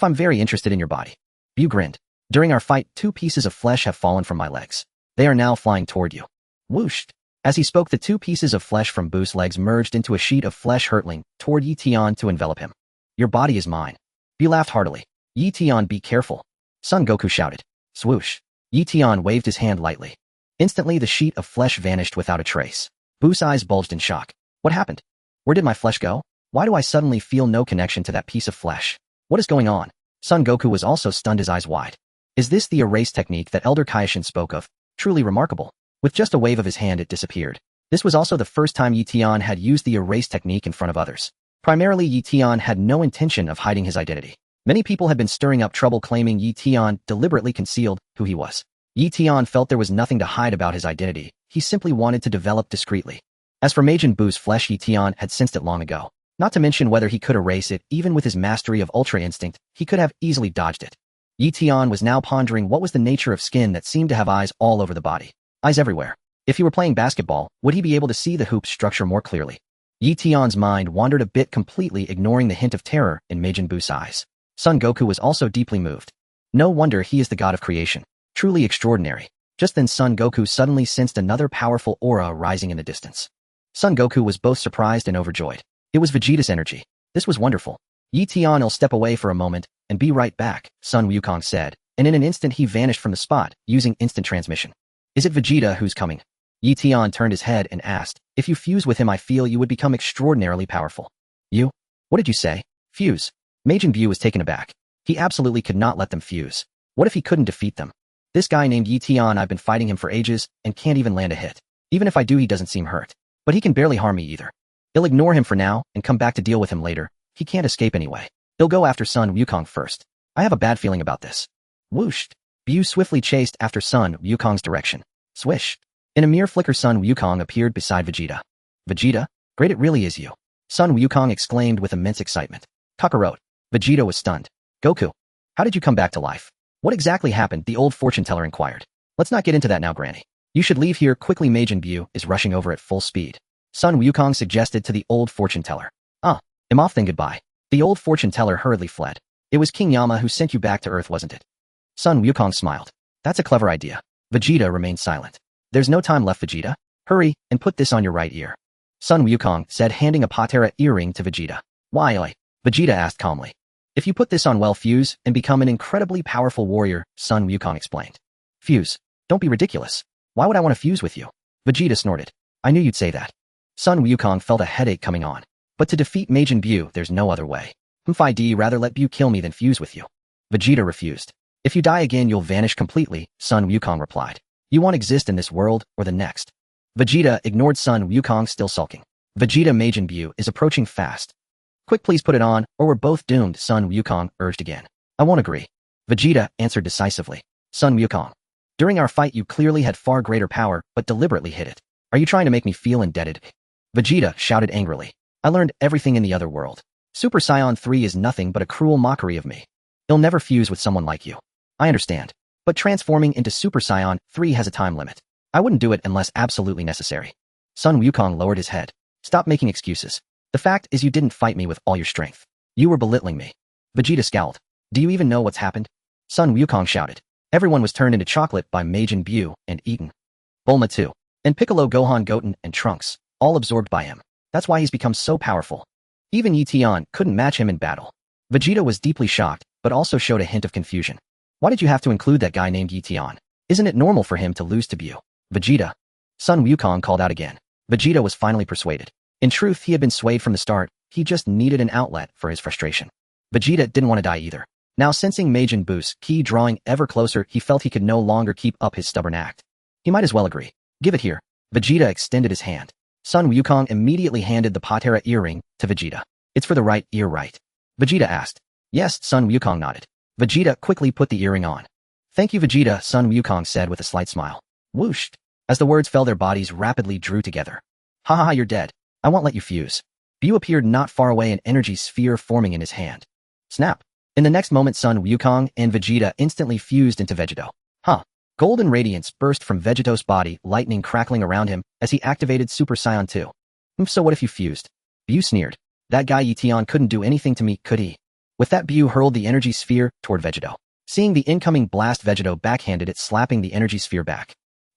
I'm very interested in your body. Buu grinned. During our fight, 2 pieces of flesh have fallen from my legs. They are now flying toward you. Whooshed. As he spoke, the 2 pieces of flesh from Buu's legs merged into a sheet of flesh hurtling toward Eion to envelop him. Your body is mine. Buu laughed heartily. Eion, be careful. Son Goku shouted. Swoosh. Eion waved his hand lightly. Instantly, the sheet of flesh vanished without a trace. Buu's eyes bulged in shock. What happened? Where did my flesh go? Why do I suddenly feel no connection to that piece of flesh? What is going on? Son Goku was also stunned, his eyes wide. Is this the erase technique that Elder Kaioshin spoke of? Truly remarkable. With just a wave of his hand, it disappeared. This was also the first time Eion had used the erase technique in front of others. Primarily, Eion had no intention of hiding his identity. Many people had been stirring up trouble, claiming Eion deliberately concealed who he was. Eion felt there was nothing to hide about his identity. He simply wanted to develop discreetly. As for Majin Buu's flesh, Eion had sensed it long ago. Not to mention whether he could erase it, even with his mastery of Ultra Instinct, he could have easily dodged it. Eion was now pondering what was the nature of skin that seemed to have eyes all over the body. Eyes everywhere. If he were playing basketball, would he be able to see the hoop's structure more clearly? Eition's mind wandered a bit, completely ignoring the hint of terror in Majin Buu's eyes. Son Goku was also deeply moved. No wonder he is the god of creation. Truly extraordinary. Just then Son Goku suddenly sensed another powerful aura rising in the distance. Son Goku was both surprised and overjoyed. It was Vegeta's energy. This was wonderful. Eion, step away for a moment and be right back, Sun Wukong said, and in an instant he vanished from the spot, using instant transmission. Is it Vegeta who's coming? Eion turned his head and asked, if you fuse with him I feel you would become extraordinarily powerful. You? What did you say? Fuse. Majin Buu was taken aback. He absolutely could not let them fuse. What if he couldn't defeat them? This guy named Eion, I've been fighting him for ages and can't even land a hit. Even if I do, he doesn't seem hurt. But he can barely harm me either. I'll ignore him for now and come back to deal with him later. He can't escape anyway. He'll go after Sun Wukong first. I have a bad feeling about this. Whooshed. Buu swiftly chased after Sun Wukong's direction. Swish. In a mere flicker, Sun Wukong appeared beside Vegeta. Vegeta? Great, it really is you. Sun Wukong exclaimed with immense excitement. Kakarot. Vegeta was stunned. Goku. How did you come back to life? What exactly happened? The old fortune teller inquired. Let's not get into that now, Granny. You should leave here quickly. Majin Buu is rushing over at full speed. Sun Wukong suggested to the old fortune teller. I'm off then, goodbye. The old fortune teller hurriedly fled. It was King Yama who sent you back to Earth, wasn't it? Sun Wukong smiled. That's a clever idea. Vegeta remained silent. There's no time left, Vegeta. Hurry and put this on your right ear. Sun Wukong said, handing a Patera earring to Vegeta. Why? Vegeta asked calmly. If you put this on, well, fuse and become an incredibly powerful warrior, Sun Wukong explained. Fuse? Don't be ridiculous. Why would I want to fuse with you? Vegeta snorted. I knew you'd say that. Sun Wukong felt a headache coming on. But to defeat Majin Buu, there's no other way. I'd rather let Buu kill me than fuse with you. Vegeta refused. If you die again, you'll vanish completely, Sun Wukong replied. You won't exist in this world or the next. Vegeta ignored Sun Wukong, still sulking. Vegeta, Majin Buu is approaching fast. Quick, please put it on, or we're both doomed, Sun Wukong urged again. I won't agree. Vegeta answered decisively. Sun Wukong. During our fight you clearly had far greater power, but deliberately hid it. Are you trying to make me feel indebted? Vegeta shouted angrily. I learned everything in the other world. Super Saiyan 3 is nothing but a cruel mockery of me. He'll never fuse with someone like you. I understand. But transforming into Super Saiyan 3 has a time limit. I wouldn't do it unless absolutely necessary. Sun Wukong lowered his head. Stop making excuses. The fact is you didn't fight me with all your strength. You were belittling me. Vegeta scowled. Do you even know what's happened? Sun Wukong shouted. Everyone was turned into chocolate by Majin Buu and eaten. Bulma too. And Piccolo, Gohan, Goten, and Trunks, all absorbed by him. That's why he's become so powerful. Even Eion couldn't match him in battle. Vegeta was deeply shocked, but also showed a hint of confusion. Why did you have to include that guy named Eion? Isn't it normal for him to lose to Buu? Vegeta. Sun Wukong called out again. Vegeta was finally persuaded. In truth, he had been swayed from the start. He just needed an outlet for his frustration. Vegeta didn't want to die either. Now sensing Majin Buu's ki drawing ever closer, he felt he could no longer keep up his stubborn act. He might as well agree. Give it here. Vegeta extended his hand. Sun Wukong immediately handed the Patera earring to Vegeta. It's for the right ear, right? Vegeta asked. Yes, Sun Wukong nodded. Vegeta quickly put the earring on. Thank you, Vegeta, Sun Wukong said with a slight smile. Whoosh. As the words fell, their bodies rapidly drew together. Ha ha ha, you're dead. I won't let you fuse. Buu appeared not far away, an energy sphere forming in his hand. Snap. In the next moment, Sun Wukong and Vegeta instantly fused into Vegeto. Huh. Golden radiance burst from Vegeto's body, lightning crackling around him as he activated Super Saiyan 2. So what if you fused? Buu sneered. That guy Eion couldn't do anything to me, could he? With that, Buu hurled the energy sphere toward Vegeto. Seeing the incoming blast, Vegeto backhanded it, slapping the energy sphere back.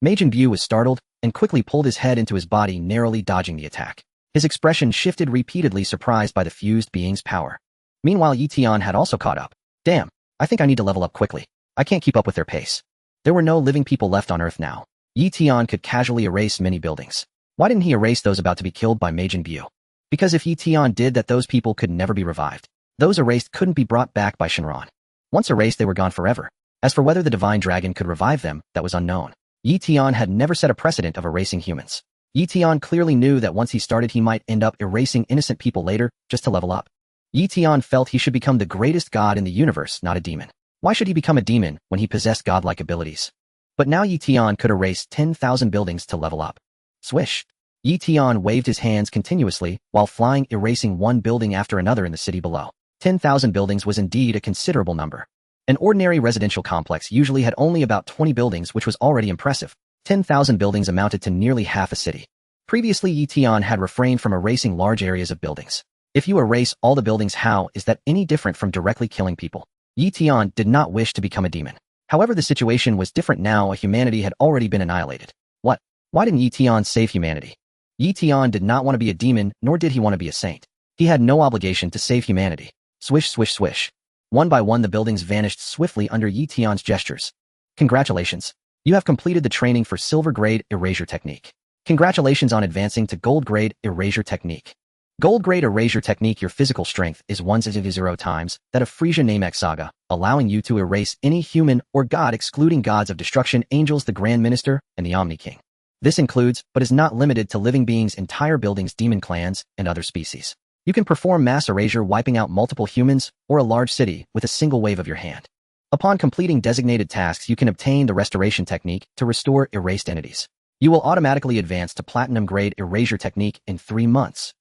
Majin Buu was startled and quickly pulled his head into his body, narrowly dodging the attack. His expression shifted repeatedly, surprised by the fused being's power. Meanwhile, Eion had also caught up. Damn, I think I need to level up quickly. I can't keep up with their pace. There were no living people left on Earth now. Eion could casually erase many buildings. Why didn't he erase those about to be killed by Majin Buu? Because if Eion did that, those people could never be revived. Those erased couldn't be brought back by Shenron. Once erased, they were gone forever. As for whether the Divine Dragon could revive them, that was unknown. Eion had never set a precedent of erasing humans. Eion clearly knew that once he started, he might end up erasing innocent people later, just to level up. Eion felt he should become the greatest god in the universe, not a demon. Why should he become a demon when he possessed godlike abilities? But now Eion could erase 10,000 buildings to level up. Swish. Eion waved his hands continuously while flying, erasing one building after another in the city below. 10,000 buildings was indeed a considerable number. An ordinary residential complex usually had only about 20 buildings, which was already impressive. 10,000 buildings amounted to nearly half a city. Previously, Eion had refrained from erasing large areas of buildings. If you erase all the buildings, how is that any different from directly killing people? Eion did not wish to become a demon. However, the situation was different now. Humanity had already been annihilated. What? Why didn't Eion save humanity? Eion did not want to be a demon, nor did he want to be a saint. He had no obligation to save humanity. Swish, swish, swish. One by one, the buildings vanished swiftly under Eiton's gestures. Congratulations. You have completed the training for Silver Grade Erasure Technique. Congratulations on advancing to Gold Grade Erasure Technique. Gold Grade Erasure Technique. Your physical strength is 1/0 times that of Frieza Namek Saga, allowing you to erase any human or god excluding gods of destruction, angels, the Grand Minister, and the Omni King. This includes, but is not limited to, living beings, entire buildings, demon clans, and other species. You can perform mass erasure, wiping out multiple humans or a large city with a single wave of your hand. Upon completing designated tasks, you can obtain the Restoration Technique to restore erased entities. You will automatically advance to Platinum Grade Erasure Technique in 3 months.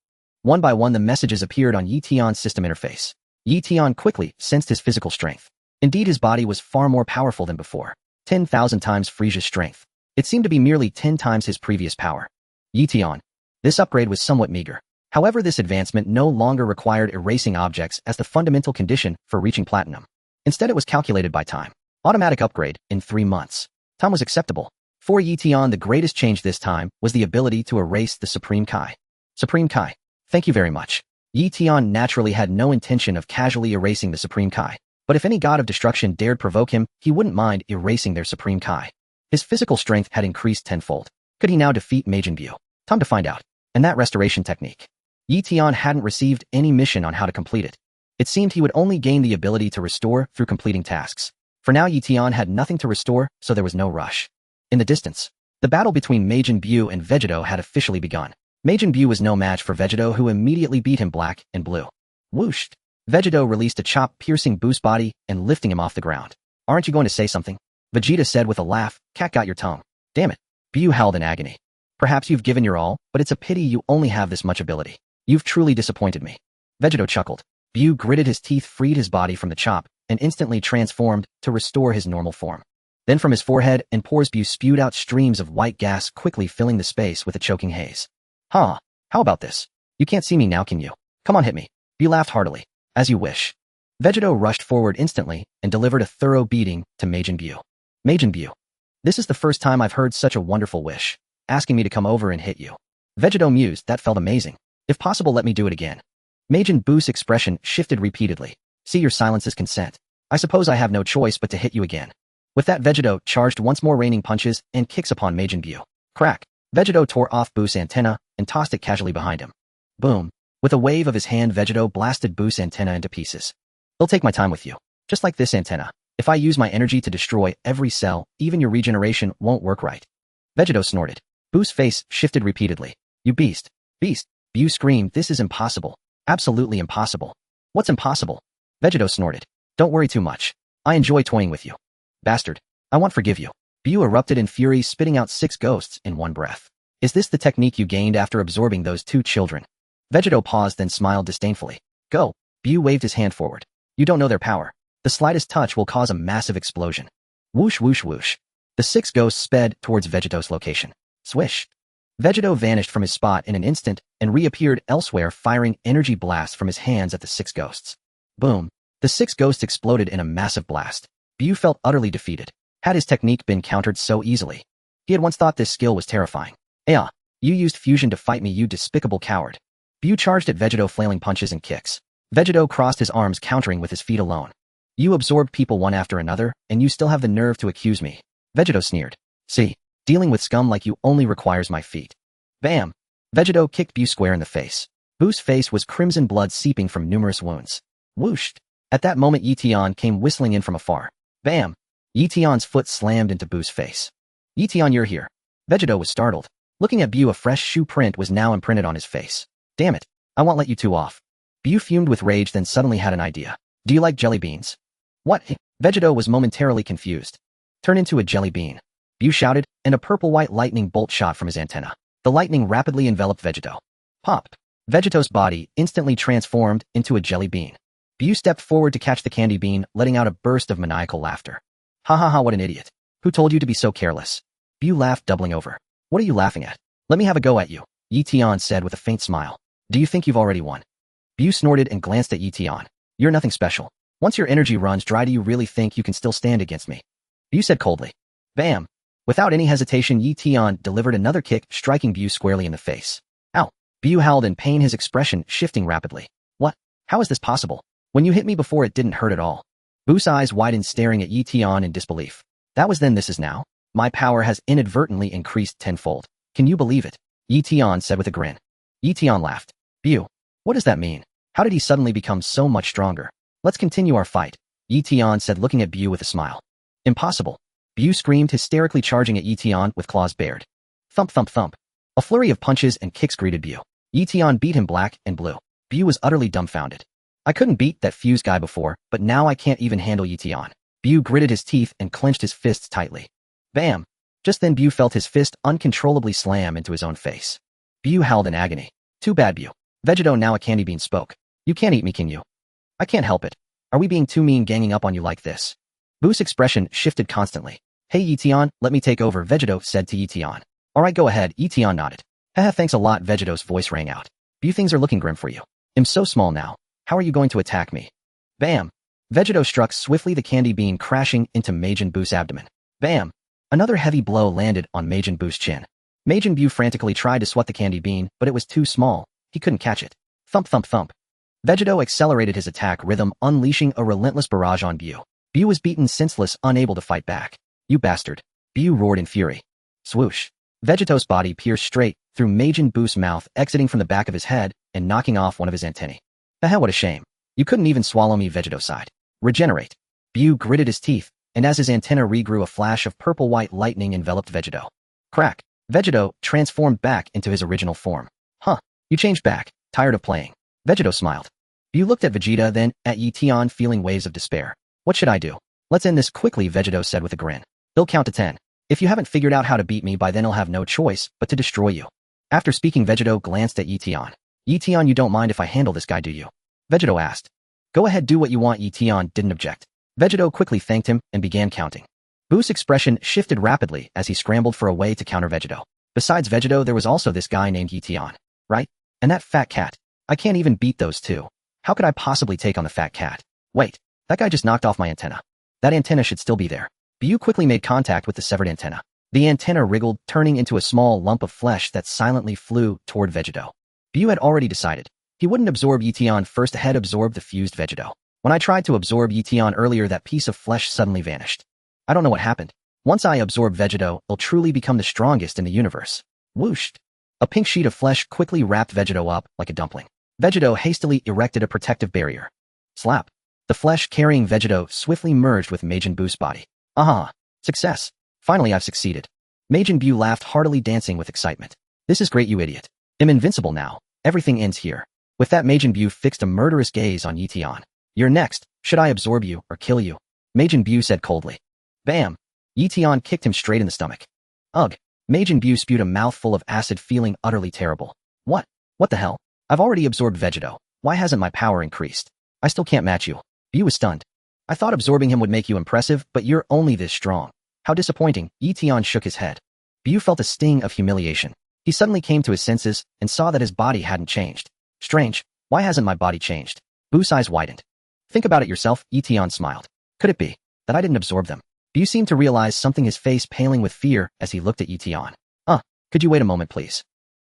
One by one, the messages appeared on Eiton's system interface. Eion quickly sensed his physical strength. Indeed, his body was far more powerful than before. 10,000 times Frieza's strength. It seemed to be merely 10 times his previous power. Eion. This upgrade was somewhat meager. However, this advancement no longer required erasing objects as the fundamental condition for reaching platinum. Instead, it was calculated by time. Automatic upgrade in 3 months. Time was acceptable. For Eion, the greatest change this time was the ability to erase the Supreme Kai. Supreme Kai. Thank you very much. Eion naturally had no intention of casually erasing the Supreme Kai, but if any god of destruction dared provoke him, he wouldn't mind erasing their Supreme Kai. His physical strength had increased tenfold. Could he now defeat Majin Buu? Time to find out. And that restoration technique. Eion hadn't received any mission on how to complete it. It seemed he would only gain the ability to restore through completing tasks. For now, Eion had nothing to restore, so there was no rush. In the distance, the battle between Majin Buu and Vegeto had officially begun. Majin Buu was no match for Vegeto, who immediately beat him black and blue. Whoosh! Vegeto released a chop piercing Buu's body and lifting him off the ground. Aren't you going to say something? Vegeta said with a laugh, cat got your tongue. Damn it. Buu howled in agony. Perhaps you've given your all, but it's a pity you only have this much ability. You've truly disappointed me. Vegeto chuckled. Buu gritted his teeth, freed his body from the chop, and instantly transformed to restore his normal form. Then from his forehead and pores Buu spewed out streams of white gas, quickly filling the space with a choking haze. Huh, how about this? You can't see me now, can you? Come on, hit me. Buu laughed heartily. As you wish. Vegeto rushed forward instantly and delivered a thorough beating to Majin Buu. Majin Buu. This is the first time I've heard such a wonderful wish, asking me to come over and hit you. Vegeto mused, that felt amazing. If possible, let me do it again. Majin Buu's expression shifted repeatedly. See, your silence is consent. I suppose I have no choice but to hit you again. With that, Vegeto charged once more, raining punches and kicks upon Majin Buu. Crack! Vegeto tore off Buu's antenna and tossed it casually behind him. Boom! With a wave of his hand, Vegeto blasted Buu's antenna into pieces. I'll take my time with you. Just like this antenna. If I use my energy to destroy every cell, even your regeneration won't work right. Vegeto snorted. Buu's face shifted repeatedly. You beast! Beast! Buu screamed, this is impossible. Absolutely impossible. What's impossible? Vegeto snorted. Don't worry too much. I enjoy toying with you. Bastard. I won't forgive you. Buu erupted in fury, spitting out 6 ghosts in one breath. Is this the technique you gained after absorbing those 2 children? Vegeto paused, then smiled disdainfully. Go. Buu waved his hand forward. You don't know their power. The slightest touch will cause a massive explosion. Whoosh whoosh whoosh. The 6 ghosts sped towards Vegeto's location. Swish. Vegeto vanished from his spot in an instant and reappeared elsewhere, firing energy blasts from his hands at the 6 ghosts. Boom. The 6 ghosts exploded in a massive blast. Buu felt utterly defeated. Had his technique been countered so easily? He had once thought this skill was terrifying. Eion, you used fusion to fight me, you despicable coward. Buu charged at Vegeto, flailing punches and kicks. Vegeto crossed his arms, countering with his feet alone. You absorbed people one after another, and you still have the nerve to accuse me. Vegeto sneered. See, dealing with scum like you only requires my feet. Bam! Vegeto kicked Buu square in the face. Buu's face was crimson, blood seeping from numerous wounds. Whoosh! At that moment, Eion came whistling in from afar. Bam! Eion's foot slammed into Buu's face. Eion, you're here. Vegeto was startled. Looking at Buu, a fresh shoe print was now imprinted on his face. Damn it, I won't let you 2 off. Buu fumed with rage, then suddenly had an idea. Do you like jelly beans? What? Vegeto was momentarily confused. Turn into a jelly bean. Buu shouted, and a purple-white lightning bolt shot from his antenna. The lightning rapidly enveloped Vegeto. Pop! Vegeto's body instantly transformed into a jelly bean. Buu stepped forward to catch the candy bean, letting out a burst of maniacal laughter. Ha ha ha, what an idiot. Who told you to be so careless? Buu laughed, doubling over. What are you laughing at? Let me have a go at you, Eion said with a faint smile. Do you think you've already won? Buu snorted and glanced at Eion. You're nothing special. Once your energy runs dry, do you really think you can still stand against me? Buu said coldly. Bam! Without any hesitation, Eion delivered another kick, striking Buu squarely in the face. Ow! Buu howled in pain, his expression shifting rapidly. What? How is this possible? When you hit me before, it didn't hurt at all. Buu's eyes widened, staring at Eion in disbelief. That was then, this is now. My power has inadvertently increased tenfold. Can you believe it? Eion said with a grin. Eion laughed. Buu, what does that mean? How did he suddenly become so much stronger? Let's continue our fight, Eion said, looking at Buu with a smile. Impossible. Buu screamed, hysterically charging at Eion with claws bared. Thump thump thump. A flurry of punches and kicks greeted Buu. Eion beat him black and blue. Buu was utterly dumbfounded. I couldn't beat that fuse guy before, but now I can't even handle Eion. Buu gritted his teeth and clenched his fists tightly. Bam! Just then Buu felt his fist uncontrollably slam into his own face. Buu howled in agony. Too bad, Buu. Vegeto, now a candy bean, spoke. You can't eat me, can you? I can't help it. Are we being too mean, ganging up on you like this? Buu's expression shifted constantly. Hey Eion, let me take over, Vegeto said to Eion. Alright, go ahead, Eion nodded. Haha, thanks a lot, Vegeto's voice rang out. Buu, things are looking grim for you. I'm so small now. How are you going to attack me? Bam! Vegeto struck swiftly, the candy bean crashing into Majin Buu's abdomen. Bam! Another heavy blow landed on Majin Buu's chin. Majin Buu frantically tried to swat the candy bean, but it was too small. He couldn't catch it. Thump thump thump. Vegeto accelerated his attack rhythm, unleashing a relentless barrage on Buu. Buu was beaten senseless, unable to fight back. You bastard. Buu roared in fury. Swoosh. Vegeto's body pierced straight through Majin Buu's mouth, exiting from the back of his head and knocking off one of his antennae. Haha, what a shame. You couldn't even swallow me, Vegeto sighed. Regenerate. Buu gritted his teeth, and as his antenna regrew, a flash of purple-white lightning enveloped Vegeto. Crack. Vegeto transformed back into his original form. Huh. You changed back. Tired of playing? Vegeto smiled. Bu looked at Vegeta, then at Eion, feeling waves of despair. What should I do? Let's end this quickly, Vegeta said with a grin. He'll count to 10. If you haven't figured out how to beat me by then, I'll have no choice but to destroy you. After speaking, Vegeta glanced at Eion. Eion, you don't mind if I handle this guy, do you? Vegeta asked. Go ahead, do what you want. Eion didn't object. Vegeta quickly thanked him and began counting. Buu's expression shifted rapidly as he scrambled for a way to counter Vegeta. Besides Vegeta, there was also this guy named Eion, right? And that fat cat. I can't even beat those two. How could I possibly take on the fat cat? Wait, that guy just knocked off my antenna. That antenna should still be there. Bu quickly made contact with the severed antenna. The antenna wriggled, turning into a small lump of flesh that silently flew toward Vegeta. Bu had already decided. He wouldn't absorb Eion first, had absorbed the fused Vegeta. When I tried to absorb Eion earlier, that piece of flesh suddenly vanished. I don't know what happened. Once I absorb Vegeta, I'll truly become the strongest in the universe. Whooshed. A pink sheet of flesh quickly wrapped Vegeta up like a dumpling. Vegeta hastily erected a protective barrier. Slap. The flesh carrying Vegeta swiftly merged with Majin Buu's body. Aha! Success! Finally, I've succeeded. Majin Buu laughed heartily, dancing with excitement. This is great, you idiot. I'm invincible now. Everything ends here. With that, Majin Buu fixed a murderous gaze on Eion. You're next. Should I absorb you or kill you? Majin Buu said coldly. Bam! Eion kicked him straight in the stomach. Ugh! Majin Buu spewed a mouthful of acid, feeling utterly terrible. What? What the hell? I've already absorbed Vegeta. Why hasn't my power increased? I still can't match you. Bu was stunned. I thought absorbing him would make you impressive, but you're only this strong. How disappointing. Eion shook his head. Bu felt a sting of humiliation. He suddenly came to his senses and saw that his body hadn't changed. Strange. Why hasn't my body changed? Buu's eyes widened. Think about it yourself, Eion smiled. Could it be that I didn't absorb them? Bu seemed to realize something, his face paling with fear as he looked at Eion. Could you wait a moment, please?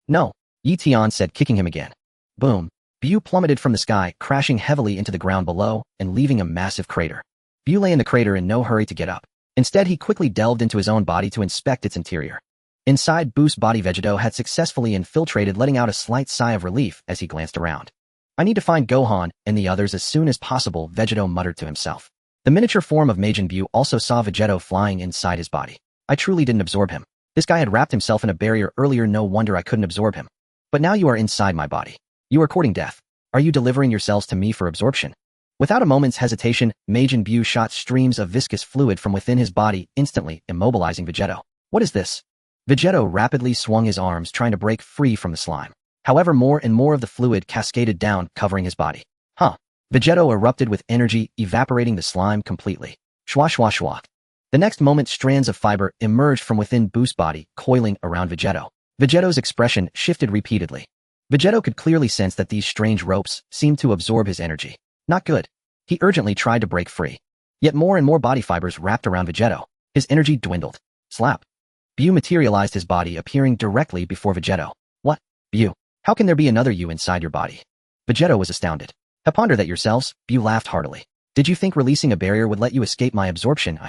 No, Eion said, kicking him again. Boom. Bu plummeted from the sky, crashing heavily into the ground below and leaving a massive crater. Bu lay in the crater in no hurry to get up. Instead, he quickly delved into his own body to inspect its interior. Inside Buu's body, Vegeta had successfully infiltrated, letting out a slight sigh of relief as he glanced around. I need to find Gohan and the others as soon as possible, Vegeta muttered to himself. The miniature form of Majin Buu also saw Vegeta flying inside his body. I truly didn't absorb him. This guy had wrapped himself in a barrier earlier, no wonder I couldn't absorb him. But now you are inside my body. You are courting death. Are you delivering yourselves to me for absorption? Without a moment's hesitation, Majin Buu shot streams of viscous fluid from within his body, instantly immobilizing Vegeta. What is this? Vegeta rapidly swung his arms, trying to break free from the slime. However, more and more of the fluid cascaded down, covering his body. Vegeta erupted with energy, evaporating the slime completely. Shwa shwa shwa. The next moment, strands of fiber emerged from within Buu's body, coiling around Vegeta. Vegeta's expression shifted repeatedly. Vegeta could clearly sense that these strange ropes seemed to absorb his energy. Not good. He urgently tried to break free. Yet more and more body fibers wrapped around Vegeta. His energy dwindled. Slap. Bu materialized his body, appearing directly before Vegeta. What? Bu? How can there be another you inside your body? Vegeta was astounded. Ponder that yourselves, Bu laughed heartily. Did you think releasing a barrier would let you escape my absorption?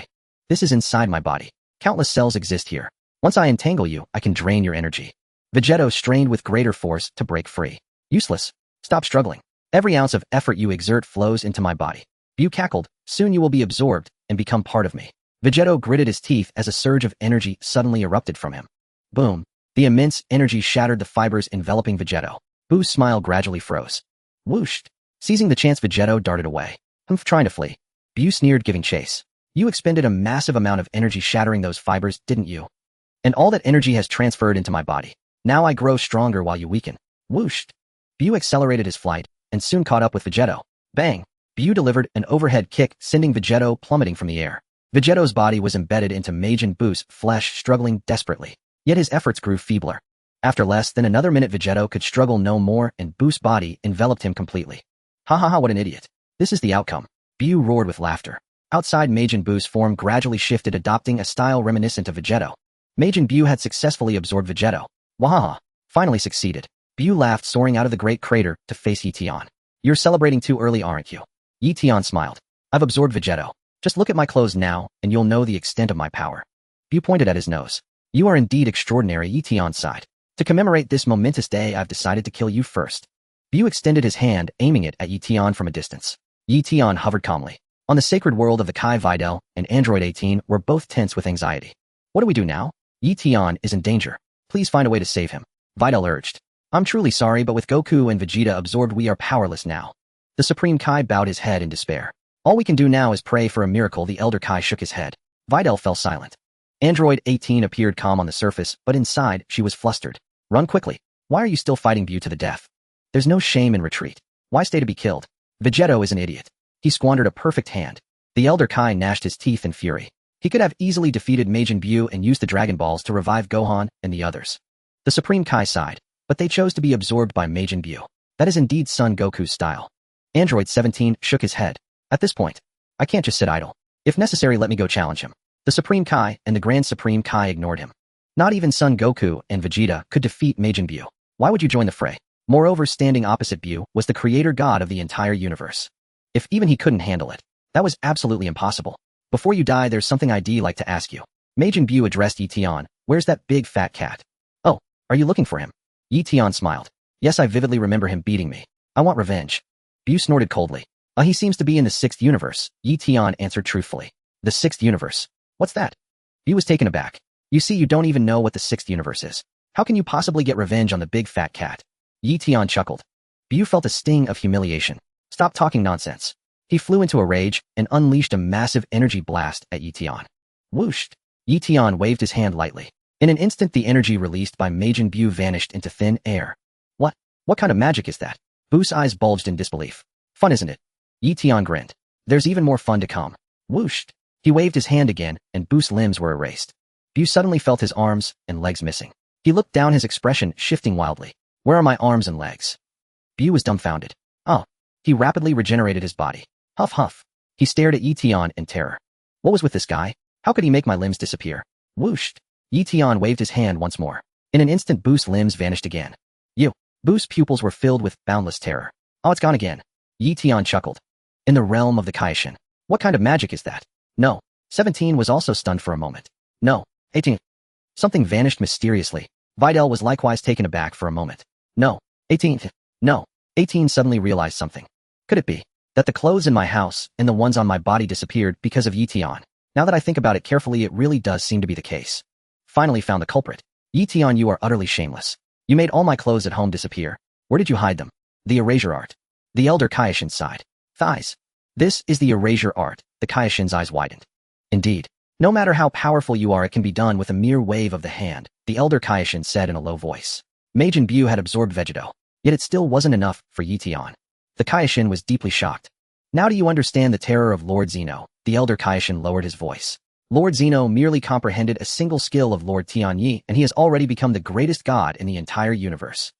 This is inside my body. Countless cells exist here. Once I entangle you, I can drain your energy. Vegeta strained with greater force to break free. Useless. Stop struggling. Every ounce of effort you exert flows into my body. Bu cackled. Soon you will be absorbed and become part of me. Vegeta gritted his teeth as a surge of energy suddenly erupted from him. Boom. The immense energy shattered the fibers enveloping Vegeta. Buu's smile gradually froze. Whooshed. Seizing the chance, Vegeta darted away. Trying to flee. Bu sneered, giving chase. You expended a massive amount of energy shattering those fibers, didn't you? And all that energy has transferred into my body. Now I grow stronger while you weaken. Whooshed. Bu accelerated his flight and soon caught up with Vegeta. Bang. Bu delivered an overhead kick, sending Vegeta plummeting from the air. Vegeta's body was embedded into Majin Buu's flesh, struggling desperately. Yet his efforts grew feebler. After less than another minute, Vegeta could struggle no more, and Buu's body enveloped him completely. Ha ha ha, what an idiot. This is the outcome. Bu roared with laughter. Outside, Majin Buu's form gradually shifted, adopting a style reminiscent of Vegeta. Majin Buu had successfully absorbed Vegeta. Wahaha. Finally succeeded. Bu laughed, soaring out of the great crater to face Eion. You're celebrating too early, aren't you? Eion smiled. I've absorbed Vegeta. Just look at my clothes now, and you'll know the extent of my power. Bu pointed at his nose. You are indeed extraordinary, Eion sighed. To commemorate this momentous day, I've decided to kill you first. Bu extended his hand, aiming it at Eion from a distance. Eion hovered calmly. On the sacred world of the Kai Videl and Android 18 were both tense with anxiety. What do we do now? Eion is in danger. Please find a way to save him. Videl urged. I'm truly sorry, but with Goku and Vegeta absorbed, we are powerless now. The Supreme Kai bowed his head in despair. All we can do now is pray for a miracle. The Elder Kai shook his head. Videl fell silent. Android 18 appeared calm on the surface, but inside, she was flustered. Run quickly. Why are you still fighting Buu to the death? There's no shame in retreat. Why stay to be killed? Vegetto is an idiot. He squandered a perfect hand. The Elder Kai gnashed his teeth in fury. He could have easily defeated Majin Buu and used the Dragon Balls to revive Gohan and the others. The Supreme Kai sighed, but they chose to be absorbed by Majin Buu. That is indeed Son Goku's style. Android 17 shook his head. At this point, I can't just sit idle. If necessary, let me go challenge him. The Supreme Kai and the Grand Supreme Kai ignored him. Not even Son Goku and Vegeta could defeat Majin Buu. Why would you join the fray? Moreover, standing opposite Buu was the creator god of the entire universe. If even he couldn't handle it, that was absolutely impossible. Before you die, there's something I'd like to ask you. Majin Buu addressed Eion. Where's that big fat cat? Oh, are you looking for him? Eion smiled. Yes, I vividly remember him beating me. I want revenge. Buu snorted coldly. He seems to be in the 6th universe, Eion answered truthfully. The 6th universe? What's that? Buu was taken aback. You see, you don't even know what the 6th universe is. How can you possibly get revenge on the big fat cat? Eion chuckled. Buu felt a sting of humiliation. Stop talking nonsense. He flew into a rage and unleashed a massive energy blast at Eion. Whoosh! Eion waved his hand lightly. In an instant, the energy released by Majin Buu vanished into thin air. What? What kind of magic is that? Buu's eyes bulged in disbelief. Fun, isn't it? Eion grinned. There's even more fun to come. Whoosh! He waved his hand again, and Buu's limbs were erased. Buu suddenly felt his arms and legs missing. He looked down, his expression shifting wildly. Where are my arms and legs? Buu was dumbfounded. Oh. He rapidly regenerated his body. Huff huff. He stared at Eion in terror. What was with this guy? How could he make my limbs disappear? Whoosh! Eion waved his hand once more. In an instant, Buu's limbs vanished again. Buu's pupils were filled with boundless terror. Oh, it's gone again. Eion chuckled. In the realm of the Kaishin. What kind of magic is that? No. 17 was also stunned for a moment. No. 18. Something vanished mysteriously. Videl was likewise taken aback for a moment. No. 18. No. 18 suddenly realized something. Could it be that the clothes in my house and the ones on my body disappeared because of Eion? Now that I think about it carefully, it really does seem to be the case. Finally found the culprit. Eion, you are utterly shameless. You made all my clothes at home disappear. Where did you hide them? The erasure art. The Elder Kaishin sighed. Thighs. This is the erasure art. The Kaishin's eyes widened. Indeed. No matter how powerful you are, it can be done with a mere wave of the hand, the Elder Kaishin said in a low voice. Majin Buu had absorbed Vegetto, yet it still wasn't enough for Eion. The Kaishin was deeply shocked. Now do you understand the terror of Lord Zeno? The Elder Kaishin lowered his voice. Lord Zeno merely comprehended a single skill of Lord Tianyi, and he has already become the greatest god in the entire universe.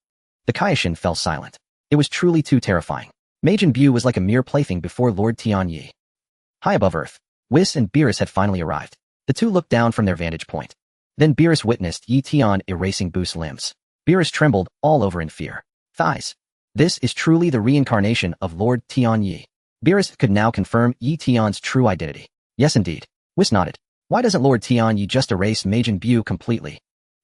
The Kaishin fell silent. It was truly too terrifying. Majin Buu was like a mere plaything before Lord Tianyi. High above Earth, Whis and Beerus had finally arrived. The two looked down from their vantage point. Then Beerus witnessed Eion erasing Buu's limbs. Beerus trembled all over in fear. Thighs. This is truly the reincarnation of Lord Tianyi. Beerus could now confirm Eion's true identity. Yes, indeed. Whis nodded. Why doesn't Lord Tianyi just erase Majin Buu completely?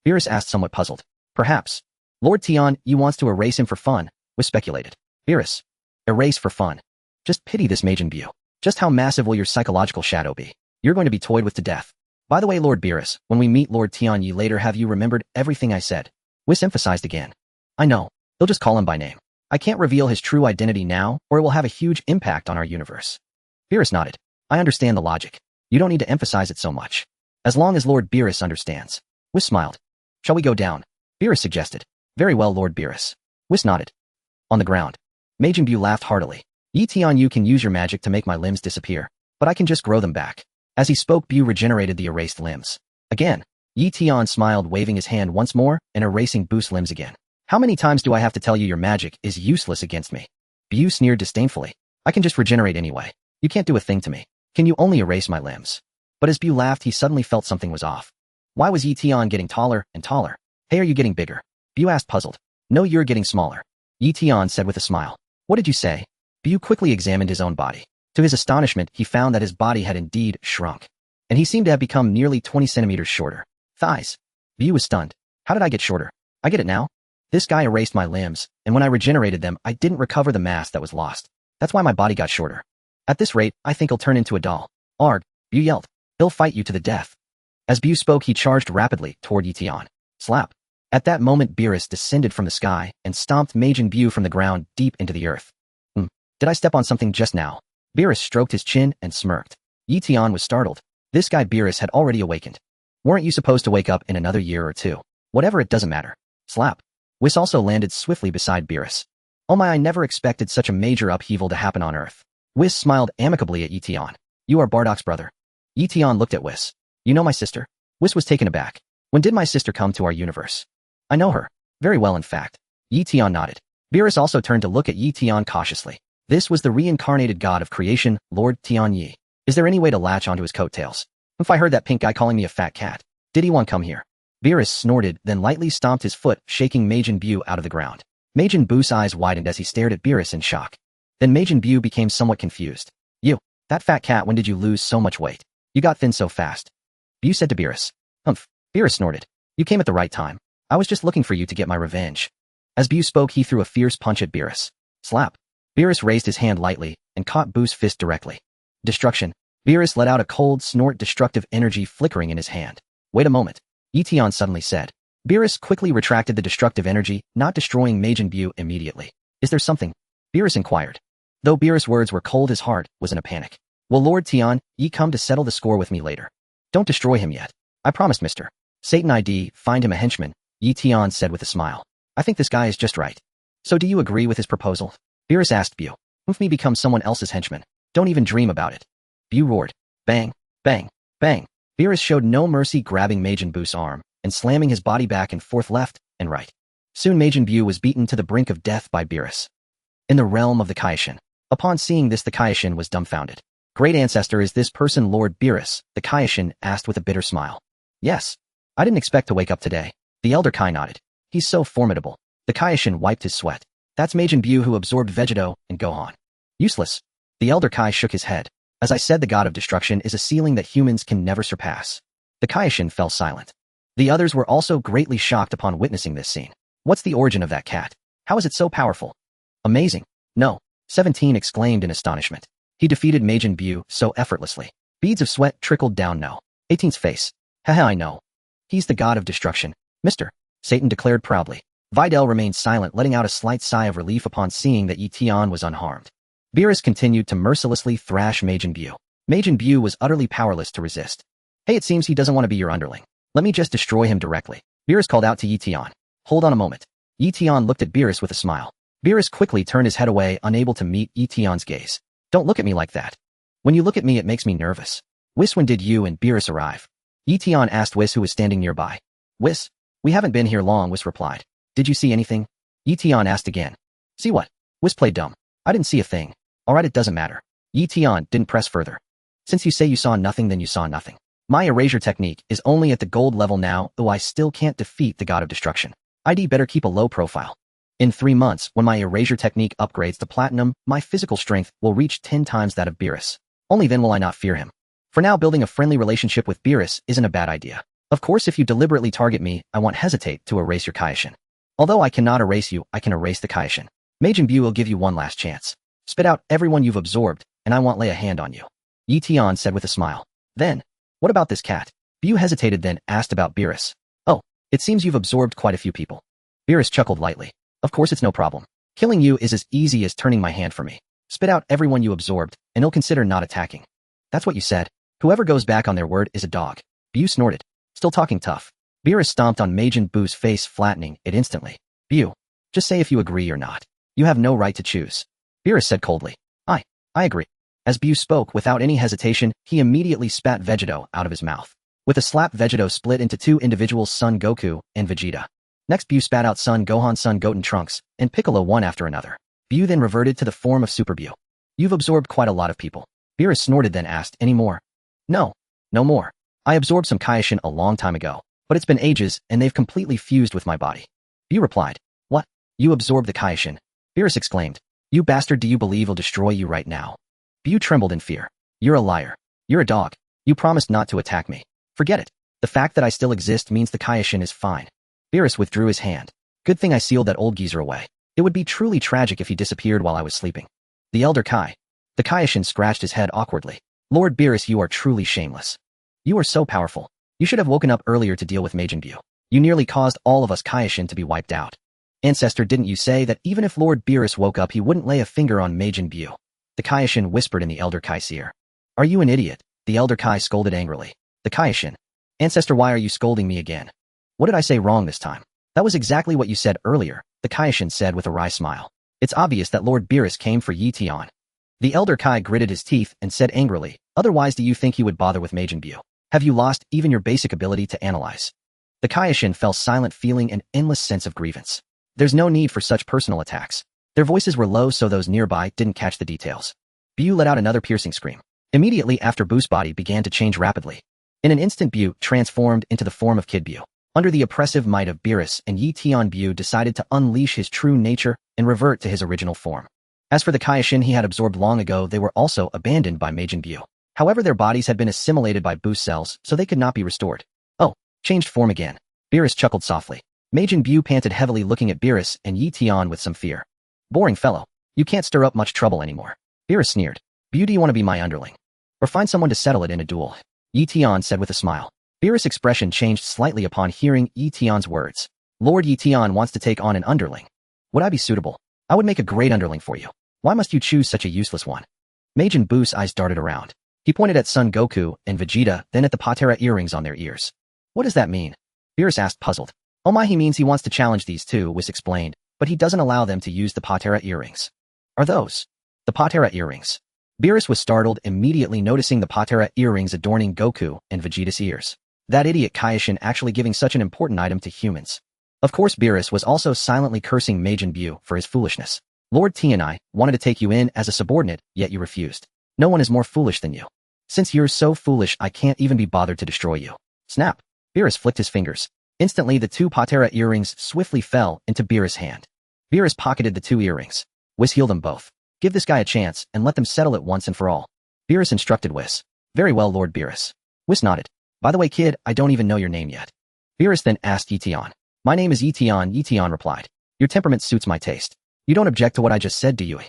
Beerus asked, somewhat puzzled. Perhaps. Lord Tianyi wants to erase him for fun, Whis speculated. Beerus. Erase for fun. Just pity this Majin Buu. Just how massive will your psychological shadow be? You're going to be toyed with to death. By the way, Lord Beerus, when we meet Lord Tianyi later, have you remembered everything I said? Whis emphasized again. I know. He'll just call him by name. I can't reveal his true identity now, or it will have a huge impact on our universe. Beerus nodded. I understand the logic. You don't need to emphasize it so much. As long as Lord Beerus understands. Whis smiled. Shall we go down? Beerus suggested. Very well, Lord Beerus. Whis nodded. On the ground. Majin Buu laughed heartily. Eion, you can use your magic to make my limbs disappear, but I can just grow them back. As he spoke, Buu regenerated the erased limbs. Again. Eion smiled, waving his hand once more and erasing Buu's limbs again. How many times do I have to tell you your magic is useless against me? Buu sneered disdainfully. I can just regenerate anyway. You can't do a thing to me. Can you only erase my limbs? But as Buu laughed, he suddenly felt something was off. Why was Eion getting taller and taller? Hey, are you getting bigger? Buu asked, puzzled. No, you're getting smaller. Eion said with a smile. What did you say? Buu quickly examined his own body. To his astonishment, he found that his body had indeed shrunk, and he seemed to have become nearly 20 centimeters shorter. Thighs. Buu was stunned. How did I get shorter? I get it now. This guy erased my limbs, and when I regenerated them, I didn't recover the mass that was lost. That's why my body got shorter. At this rate, I think he'll turn into a doll. Arg, Buu yelled. He'll fight you to the death. As Buu spoke, he charged rapidly toward Eion. Slap. At that moment, Beerus descended from the sky and stomped Majin Buu from the ground deep into the earth. Did I step on something just now? Beerus stroked his chin and smirked. Eion was startled. This guy Beerus had already awakened. Weren't you supposed to wake up in another year or two? Whatever, it doesn't matter. Slap. Whis also landed swiftly beside Beerus. Oh my, I never expected such a major upheaval to happen on Earth. Whis smiled amicably at Eion. You are Bardock's brother. Eion looked at Whis. You know my sister? Whis was taken aback. When did my sister come to our universe? I know her. Very well, in fact. Eion nodded. Beerus also turned to look at Eion cautiously. This was the reincarnated god of creation, Lord Tianyi. Is there any way to latch onto his coattails? If I heard that pink guy calling me a fat cat, did he want come here? Beerus snorted, then lightly stomped his foot, shaking Majin Buu out of the ground. Majin Buu's eyes widened as he stared at Beerus in shock. Then Majin Buu became somewhat confused. You, that fat cat, when did you lose so much weight? You got thin so fast. Buu said to Beerus. Humph. Beerus snorted. You came at the right time. I was just looking for you to get my revenge. As Buu spoke, he threw a fierce punch at Beerus. Slap. Beerus raised his hand lightly and caught Buu's fist directly. Destruction. Beerus let out a cold snort, destructive energy flickering in his hand. Wait a moment. Eion suddenly said. Beerus quickly retracted the destructive energy, not destroying Majin Buu immediately. Is there something? Beerus inquired. Though Beerus' words were cold, his heart was in a panic. Will Lord Tian, ye come to settle the score with me later? Don't destroy him yet. I promised, Mr. Satan ID, find him a henchman, Eion said with a smile. I think this guy is just right. So do you agree with his proposal? Beerus asked Buu. Move me become someone else's henchman. Don't even dream about it. Buu roared. Bang, bang, bang. Beerus showed no mercy, grabbing Majin Buu's arm and slamming his body back and forth left and right. Soon Majin Buu was beaten to the brink of death by Beerus. In the realm of the Kaishin. Upon seeing this, the Kaishin was dumbfounded. Great ancestor, is this person Lord Beerus? The Kaishin asked with a bitter smile. Yes. I didn't expect to wake up today. The elder Kai nodded. He's so formidable. The Kaishin wiped his sweat. That's Majin Buu, who absorbed Vegeto and Gohan. Useless. The elder Kai shook his head. As I said, the god of destruction is a ceiling that humans can never surpass. The Kaishin fell silent. The others were also greatly shocked upon witnessing this scene. What's the origin of that cat? How is it so powerful? Amazing. No. 17 exclaimed in astonishment. He defeated Majin Buu so effortlessly. Beads of sweat trickled down No. 18's face. Haha, I know. He's the god of destruction. Mr. Satan declared proudly. Videl remained silent, letting out a slight sigh of relief upon seeing that Eion was unharmed. Beerus continued to mercilessly thrash Majin Buu. Majin Buu was utterly powerless to resist. Hey, it seems he doesn't want to be your underling. Let me just destroy him directly. Beerus called out to Eion. Hold on a moment. Eion looked at Beerus with a smile. Beerus quickly turned his head away, unable to meet Etion's gaze. Don't look at me like that. When you look at me, it makes me nervous. Whis, when did you and Beerus arrive? Eion asked Whis, who was standing nearby. Whis? We haven't been here long, Whis replied. Did you see anything? Eion asked again. See what? Whis played dumb. I didn't see a thing. Alright, it doesn't matter. Eion didn't press further. Since you say you saw nothing, then you saw nothing. My erasure technique is only at the gold level now, though I still can't defeat the god of destruction. I'd better keep a low profile. In 3 months, when my erasure technique upgrades to platinum, my physical strength will reach 10 times that of Beerus. Only then will I not fear him. For now, building a friendly relationship with Beerus isn't a bad idea. Of course, if you deliberately target me, I won't hesitate to erase your Kaishin. Although I cannot erase you, I can erase the Kaishin. Majin Buu will give you one last chance. Spit out everyone you've absorbed, and I won't lay a hand on you. Eion said with a smile. Then, what about this cat? Buu hesitated, then asked about Beerus. Oh, it seems you've absorbed quite a few people. Beerus chuckled lightly. Of course, it's no problem. Killing you is as easy as turning my hand for me. Spit out everyone you absorbed, and he'll consider not attacking. That's what you said. Whoever goes back on their word is a dog. Buu snorted. Still talking tough. Beerus stomped on Majin Buu's face, flattening it instantly. Buu, just say if you agree or not. You have no right to choose. Beerus said coldly. I agree. As Buu spoke without any hesitation, he immediately spat Vegeto out of his mouth. With a slap, Vegeto split into 2 individuals, Son Goku and Vegeta. Next, Buu spat out Son Gohan, Son Goten, Trunks, and Piccolo one after another. Buu then reverted to the form of Super Buu. You've absorbed quite a lot of people. Beerus snorted, then asked, any more? No. No more. I absorbed some Kaishin a long time ago, but it's been ages, and they've completely fused with my body. Buu replied. What? You absorbed the Kaishin? Beerus exclaimed. You bastard, do you believe he'll destroy you right now? Buu trembled in fear. You're a liar. You're a dog. You promised not to attack me. Forget it. The fact that I still exist means the Kaishin is fine. Beerus withdrew his hand. Good thing I sealed that old geezer away. It would be truly tragic if he disappeared while I was sleeping. The elder Kai. The Kaishin scratched his head awkwardly. Lord Beerus, you are truly shameless. You are so powerful. You should have woken up earlier to deal with Majin Buu. You nearly caused all of us Kaishin to be wiped out. Ancestor, didn't you say that even if Lord Beerus woke up he wouldn't lay a finger on Majin Buu? The Kaioshin whispered in the Elder Kai's ear. Are you an idiot? The Elder Kai scolded angrily. The Kaioshin. Ancestor, why are you scolding me again? What did I say wrong this time? That was exactly what you said earlier, the Kaioshin said with a wry smile. It's obvious that Lord Beerus came for Eion. The Elder Kai gritted his teeth and said angrily, otherwise do you think he would bother with Majin Buu? Have you lost even your basic ability to analyze? The Kaioshin fell silent, feeling an endless sense of grievance. There's no need for such personal attacks. Their voices were low so those nearby didn't catch the details. Buu let out another piercing scream. Immediately after, Buu's body began to change rapidly. In an instant, Buu transformed into the form of Kid Buu. Under the oppressive might of Beerus and Eion, Buu decided to unleash his true nature and revert to his original form. As for the Kaioshin he had absorbed long ago, they were also abandoned by Majin Buu. However, their bodies had been assimilated by Buu's cells, so they could not be restored. Oh, changed form again. Beerus chuckled softly. Majin Buu panted heavily, looking at Beerus and Eion with some fear. Boring fellow. You can't stir up much trouble anymore. Beerus sneered. Buu, do you want to be my underling? Or find someone to settle it in a duel? Eion said with a smile. Beerus' expression changed slightly upon hearing Eion's words. Lord Eion wants to take on an underling. Would I be suitable? I would make a great underling for you. Why must you choose such a useless one? Majin Buu's eyes darted around. He pointed at Son Goku and Vegeta, then at the Patera earrings on their ears. What does that mean? Beerus asked, puzzled. Oh my, he means he wants to challenge these two, Whis explained, but he doesn't allow them to use the Patera earrings. Are those the Patera earrings? Beerus was startled, immediately noticing the Patera earrings adorning Goku and Vegeta's ears. That idiot Kaioshin actually giving such an important item to humans. Of course, Beerus was also silently cursing Majin Buu for his foolishness. Lord T and I wanted to take you in as a subordinate, yet you refused. No one is more foolish than you. Since you're so foolish, I can't even be bothered to destroy you. Snap! Beerus flicked his fingers. Instantly, the two Patera earrings swiftly fell into Beerus' hand. Beerus pocketed the two earrings. Whis, heal them both. Give this guy a chance and let them settle it once and for all. Beerus instructed Whis. Very well, Lord Beerus. Whis nodded. By the way, kid, I don't even know your name yet. Beerus then asked Eion. My name is Eion, Eion replied. Your temperament suits my taste. You don't object to what I just said, do you?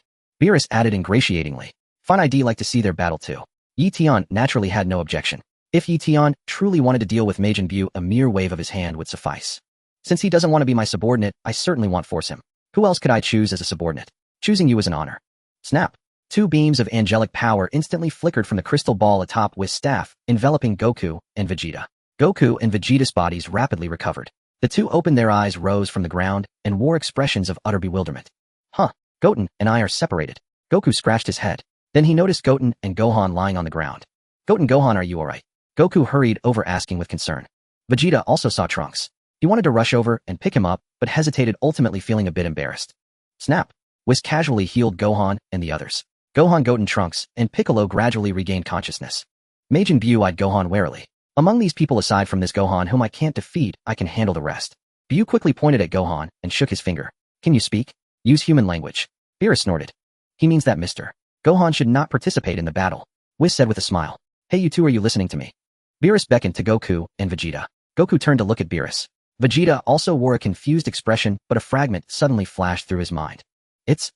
Beerus added ingratiatingly. Fine, I'd like to see their battle too. Eion naturally had no objection. If Eion truly wanted to deal with Majin Buu, a mere wave of his hand would suffice. Since he doesn't want to be my subordinate, I certainly won't force him. Who else could I choose as a subordinate? Choosing you is an honor. Snap! Two beams of angelic power instantly flickered from the crystal ball atop Whis' staff, enveloping Goku and Vegeta. Goku and Vegeta's bodies rapidly recovered. The two opened their eyes, rose from the ground, and wore expressions of utter bewilderment. Huh, Goten and I are separated. Goku scratched his head. Then he noticed Goten and Gohan lying on the ground. Goten, Gohan, are you alright? Goku hurried over, asking with concern. Vegeta also saw Trunks. He wanted to rush over and pick him up, but hesitated, ultimately feeling a bit embarrassed. Snap! Whis casually healed Gohan and the others. Gohan, Goten, Trunks, and Piccolo gradually regained consciousness. Majin Buu eyed Gohan warily. Among these people, aside from this Gohan whom I can't defeat, I can handle the rest. Buu quickly pointed at Gohan and shook his finger. Can you speak? Use human language. Beerus snorted. He means that Mr. Gohan should not participate in the battle. Whis said with a smile. Hey, you two, are you listening to me? Beerus beckoned to Goku and Vegeta. Goku turned to look at Beerus. Vegeta also wore a confused expression, but a fragment suddenly flashed through his mind. It's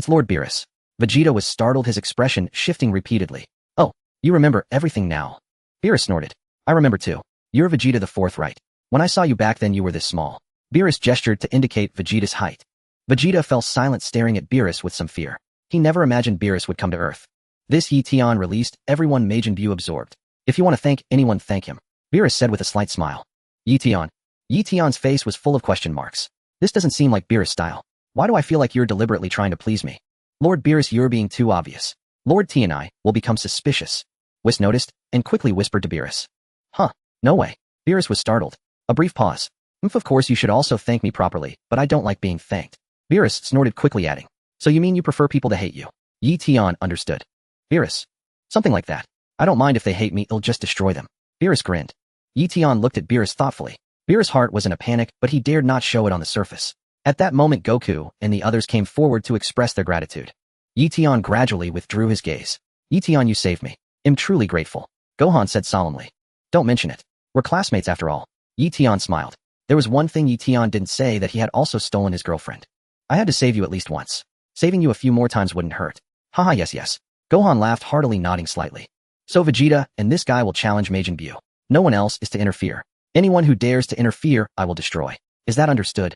Lord Beerus. Vegeta was startled, his expression shifting repeatedly. Oh, you remember everything now. Beerus snorted. I remember too. You're Vegeta the fourth, right? When I saw you back then you were this small. Beerus gestured to indicate Vegeta's height. Vegeta fell silent, staring at Beerus with some fear. He never imagined Beerus would come to Earth. This Eion released everyone Majin Buu absorbed. If you want to thank anyone, thank him. Beerus said with a slight smile. Eion. Eion's face was full of question marks. This doesn't seem like Beerus' style. Why do I feel like you're deliberately trying to please me? Lord Beerus, you're being too obvious. Lord T and I will become suspicious. Whis noticed, and quickly whispered to Beerus. Huh, no way. Beerus was startled. A brief pause. Of course you should also thank me properly, but I don't like being thanked. Beerus snorted, quickly adding. So you mean you prefer people to hate you? Eion understood. Beerus. Something like that. I don't mind if they hate me, it'll just destroy them. Beerus grinned. Eion looked at Beerus thoughtfully. Beerus' heart was in a panic, but he dared not show it on the surface. At that moment, Goku and the others came forward to express their gratitude. Eion gradually withdrew his gaze. Eion, you saved me. I'm truly grateful. Gohan said solemnly. Don't mention it. We're classmates after all. Eion smiled. There was one thing Eion didn't say, that he had also stolen his girlfriend. I had to save you at least once. Saving you a few more times wouldn't hurt. Haha, yes. Gohan laughed heartily, nodding slightly. So Vegeta and this guy will challenge Majin Buu. No one else is to interfere. Anyone who dares to interfere, I will destroy. Is that understood?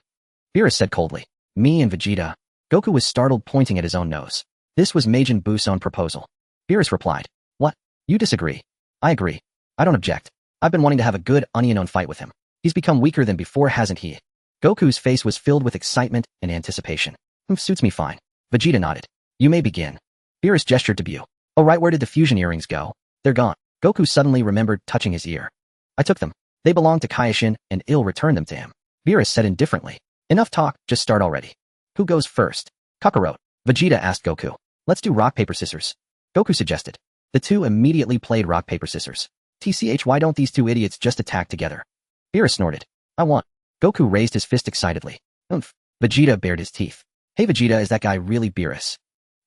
Beerus said coldly. Me and Vegeta. Goku was startled, pointing at his own nose. This was Majin Buu's own proposal. Beerus replied. What? You disagree? I agree. I don't object. I've been wanting to have a good onion fight with him. He's become weaker than before, hasn't he? Goku's face was filled with excitement and anticipation. Suits me fine. Vegeta nodded. You may begin. Beerus gestured to Buu. Oh right, where did the fusion earrings go? They're gone. Goku suddenly remembered, touching his ear. I took them. They belonged to Kaioshin, and I'll return them to him. Beerus said indifferently. Enough talk, just start already. Who goes first? Kakarot. Vegeta asked Goku. Let's do rock, paper, scissors. Goku suggested. The two immediately played rock, paper, scissors. TCH, why don't these two idiots just attack together? Beerus snorted. I won. Goku raised his fist excitedly. Oomph. Vegeta bared his teeth. Hey Vegeta, is that guy really Beerus?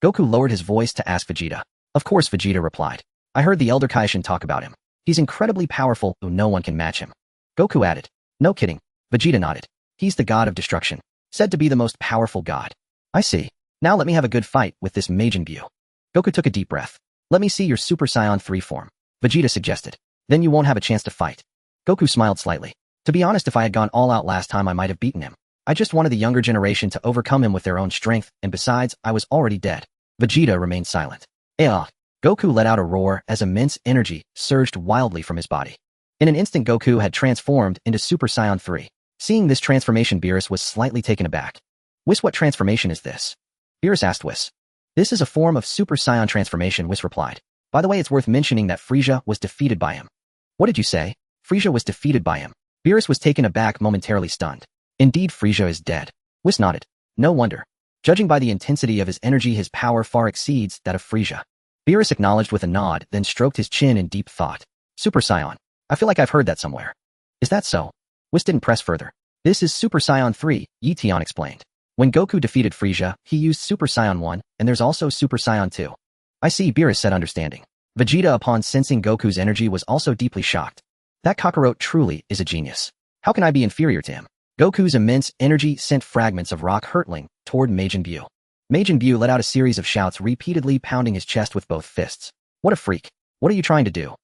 Goku lowered his voice to ask Vegeta. Of course, Vegeta replied. I heard the Elder Kaioshin talk about him. He's incredibly powerful, though no one can match him. Goku added. No kidding. Vegeta nodded. He's the god of destruction, said to be the most powerful god. I see. Now let me have a good fight with this Majin Buu. Goku took a deep breath. Let me see your Super Saiyan 3 form, Vegeta suggested. Then you won't have a chance to fight. Goku smiled slightly. To be honest, if I had gone all out last time, I might have beaten him. I just wanted the younger generation to overcome him with their own strength, and besides, I was already dead. Vegeta remained silent. Goku let out a roar as immense energy surged wildly from his body. In an instant, Goku had transformed into Super Saiyan 3. Seeing this transformation, Beerus was slightly taken aback. Whis, what transformation is this? Beerus asked Whis. This is a form of Super Saiyan transformation, Whis replied. By the way, it's worth mentioning that Frieza was defeated by him. What did you say? Frieza was defeated by him. Beerus was taken aback, momentarily stunned. Indeed, Frieza is dead. Whis nodded. No wonder. Judging by the intensity of his energy, his power far exceeds that of Frieza. Beerus acknowledged with a nod, then stroked his chin in deep thought. Super Saiyan. I feel like I've heard that somewhere. Is that so? Whis didn't press further. This is Super Saiyan 3, Eion explained. When Goku defeated Frieza, he used Super Saiyan 1, and there's also Super Saiyan 2. I see, Beerus said, understanding. Vegeta, upon sensing Goku's energy, was also deeply shocked. That Kakarot truly is a genius. How can I be inferior to him? Goku's immense energy sent fragments of rock hurtling toward Majin Buu. Majin Buu let out a series of shouts, repeatedly pounding his chest with both fists. What a freak. What are you trying to do?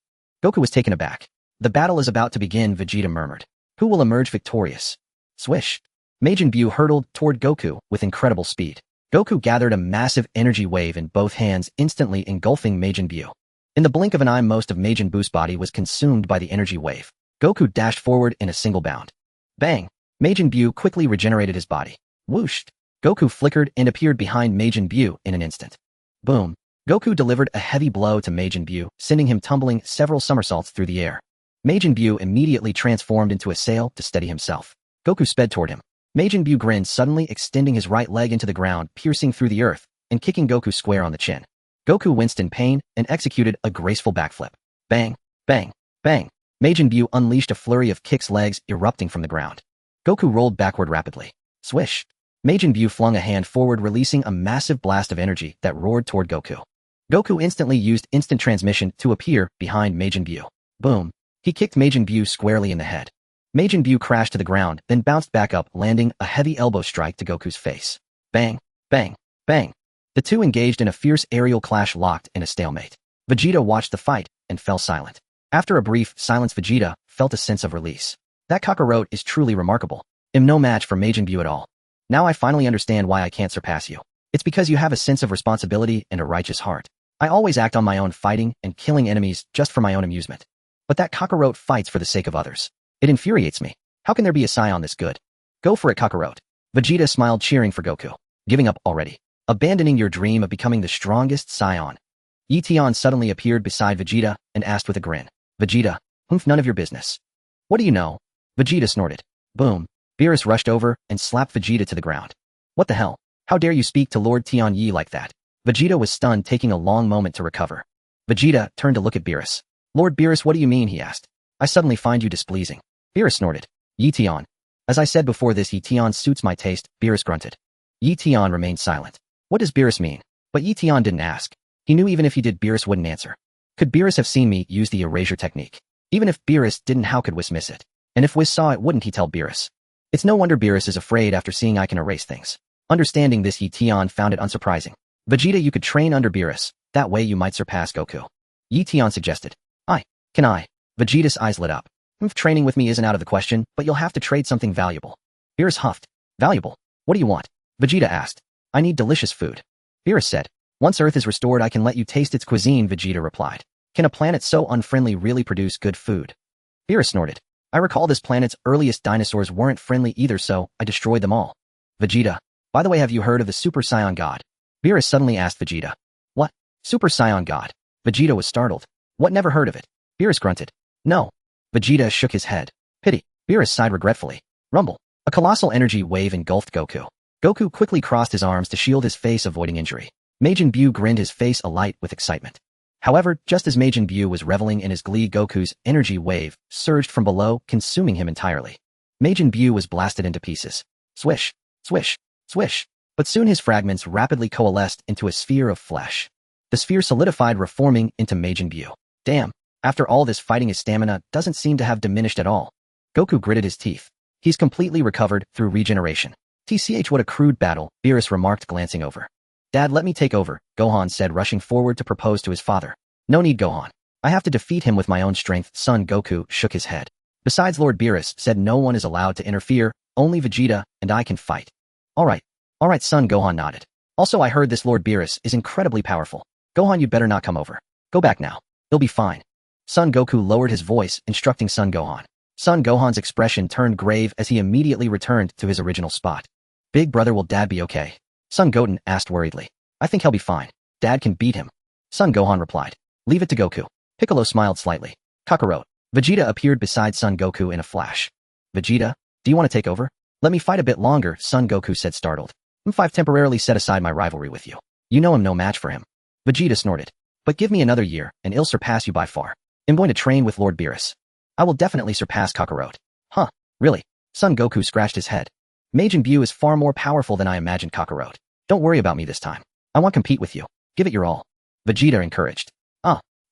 Goku was taken aback. The battle is about to begin, Vegeta murmured. Who will emerge victorious? Swish. Majin Buu hurtled toward Goku with incredible speed. Goku gathered a massive energy wave in both hands, instantly engulfing Majin Buu. In the blink of an eye, most of Majin Buu's body was consumed by the energy wave. Goku dashed forward in a single bound. Bang! Majin Buu quickly regenerated his body. Whoosh! Goku flickered and appeared behind Majin Buu in an instant. Boom! Goku delivered a heavy blow to Majin Buu, sending him tumbling several somersaults through the air. Majin Buu immediately transformed into a sail to steady himself. Goku sped toward him. Majin Buu grinned, suddenly extending his right leg into the ground, piercing through the earth, and kicking Goku square on the chin. Goku winced in pain and executed a graceful backflip. Bang! Bang! Bang! Majin Buu unleashed a flurry of kicks, legs erupting from the ground. Goku rolled backward rapidly. Swish! Majin Buu flung a hand forward, releasing a massive blast of energy that roared toward Goku. Goku instantly used instant transmission to appear behind Majin Buu. Boom! He kicked Majin Buu squarely in the head. Majin Buu crashed to the ground, then bounced back up, landing a heavy elbow strike to Goku's face. Bang! Bang! Bang! The two engaged in a fierce aerial clash, locked in a stalemate. Vegeta watched the fight and fell silent. After a brief silence, Vegeta felt a sense of release. That Kakarot is truly remarkable. I'm no match for Majin Buu at all. Now I finally understand why I can't surpass you. It's because you have a sense of responsibility and a righteous heart. I always act on my own, fighting and killing enemies just for my own amusement. But that Kakarot fights for the sake of others. It infuriates me. How can there be a Saiyan this good? Go for it, Kakarot. Vegeta smiled, cheering for Goku. Giving up already? Abandoning your dream of becoming the strongest Saiyan? Eion suddenly appeared beside Vegeta and asked with a grin. Vegeta, none of your business. What do you know? Vegeta snorted. Boom. Beerus rushed over and slapped Vegeta to the ground. What the hell? How dare you speak to Lord Tianyi like that? Vegeta was stunned, taking a long moment to recover. Vegeta turned to look at Beerus. Lord Beerus, what do you mean? He asked. I suddenly find you displeasing. Beerus snorted. Eion. As I said before, this Eion suits my taste, Beerus grunted. Eion remained silent. What does Beerus mean? But Eion didn't ask. He knew even if he did, Beerus wouldn't answer. Could Beerus have seen me use the erasure technique? Even if Beerus didn't, how could Whis miss it? And if Whis saw it, wouldn't he tell Beerus? It's no wonder Beerus is afraid after seeing I can erase things. Understanding this, Eion found it unsurprising. Vegeta, you could train under Beerus. That way you might surpass Goku. Eion suggested. Can I? Vegeta's eyes lit up. Training with me isn't out of the question, but you'll have to trade something valuable. Beerus huffed. Valuable. What do you want? Vegeta asked. I need delicious food. Beerus said. Once Earth is restored, I can let you taste its cuisine, Vegeta replied. Can a planet so unfriendly really produce good food? Beerus snorted. I recall this planet's earliest dinosaurs weren't friendly either, so I destroyed them all. Vegeta. By the way, have you heard of the Super Saiyan God? Beerus suddenly asked Vegeta. What? Super Saiyan God? Vegeta was startled. What, never heard of it? Beerus grunted. No. Vegeta shook his head. Pity. Beerus sighed regretfully. Rumble. A colossal energy wave engulfed Goku. Goku quickly crossed his arms to shield his face, avoiding injury. Majin Buu grinned, his face alight with excitement. However, just as Majin Buu was reveling in his glee, Goku's energy wave surged from below, consuming him entirely. Majin Buu was blasted into pieces. Swish, swish, swish. But soon his fragments rapidly coalesced into a sphere of flesh. The sphere solidified, reforming into Majin Buu. Damn, after all this fighting, his stamina doesn't seem to have diminished at all. Goku gritted his teeth. He's completely recovered through regeneration. TCH, what a crude battle, Beerus remarked, glancing over. Dad, let me take over, Gohan said, rushing forward to propose to his father. No need, Gohan. I have to defeat him with my own strength, son. Goku shook his head. Besides, Lord Beerus said no one is allowed to interfere, only Vegeta and I can fight. All right, son, Gohan nodded. Also, I heard this Lord Beerus is incredibly powerful. Gohan, you'd better not come over. Go back now. He'll be fine. Son Goku lowered his voice, instructing son Gohan. Son Gohan's expression turned grave as he immediately returned to his original spot. Big brother, will Dad be okay? Son Goten asked worriedly. I think he'll be fine. Dad can beat him. Son Gohan replied. Leave it to Goku. Piccolo smiled slightly. Kakarot. Vegeta appeared beside Son Goku in a flash. Vegeta, do you want to take over? Let me fight a bit longer, Son Goku said, startled. I've temporarily set aside my rivalry with you. You know I'm no match for him. Vegeta snorted. But give me another year, and I'll surpass you by far. I'm going to train with Lord Beerus. I will definitely surpass Kakarot. Huh, really? Son Goku scratched his head. Majin Buu is far more powerful than I imagined, Kakarot. Don't worry about me this time. I want to compete with you. Give it your all. Vegeta encouraged.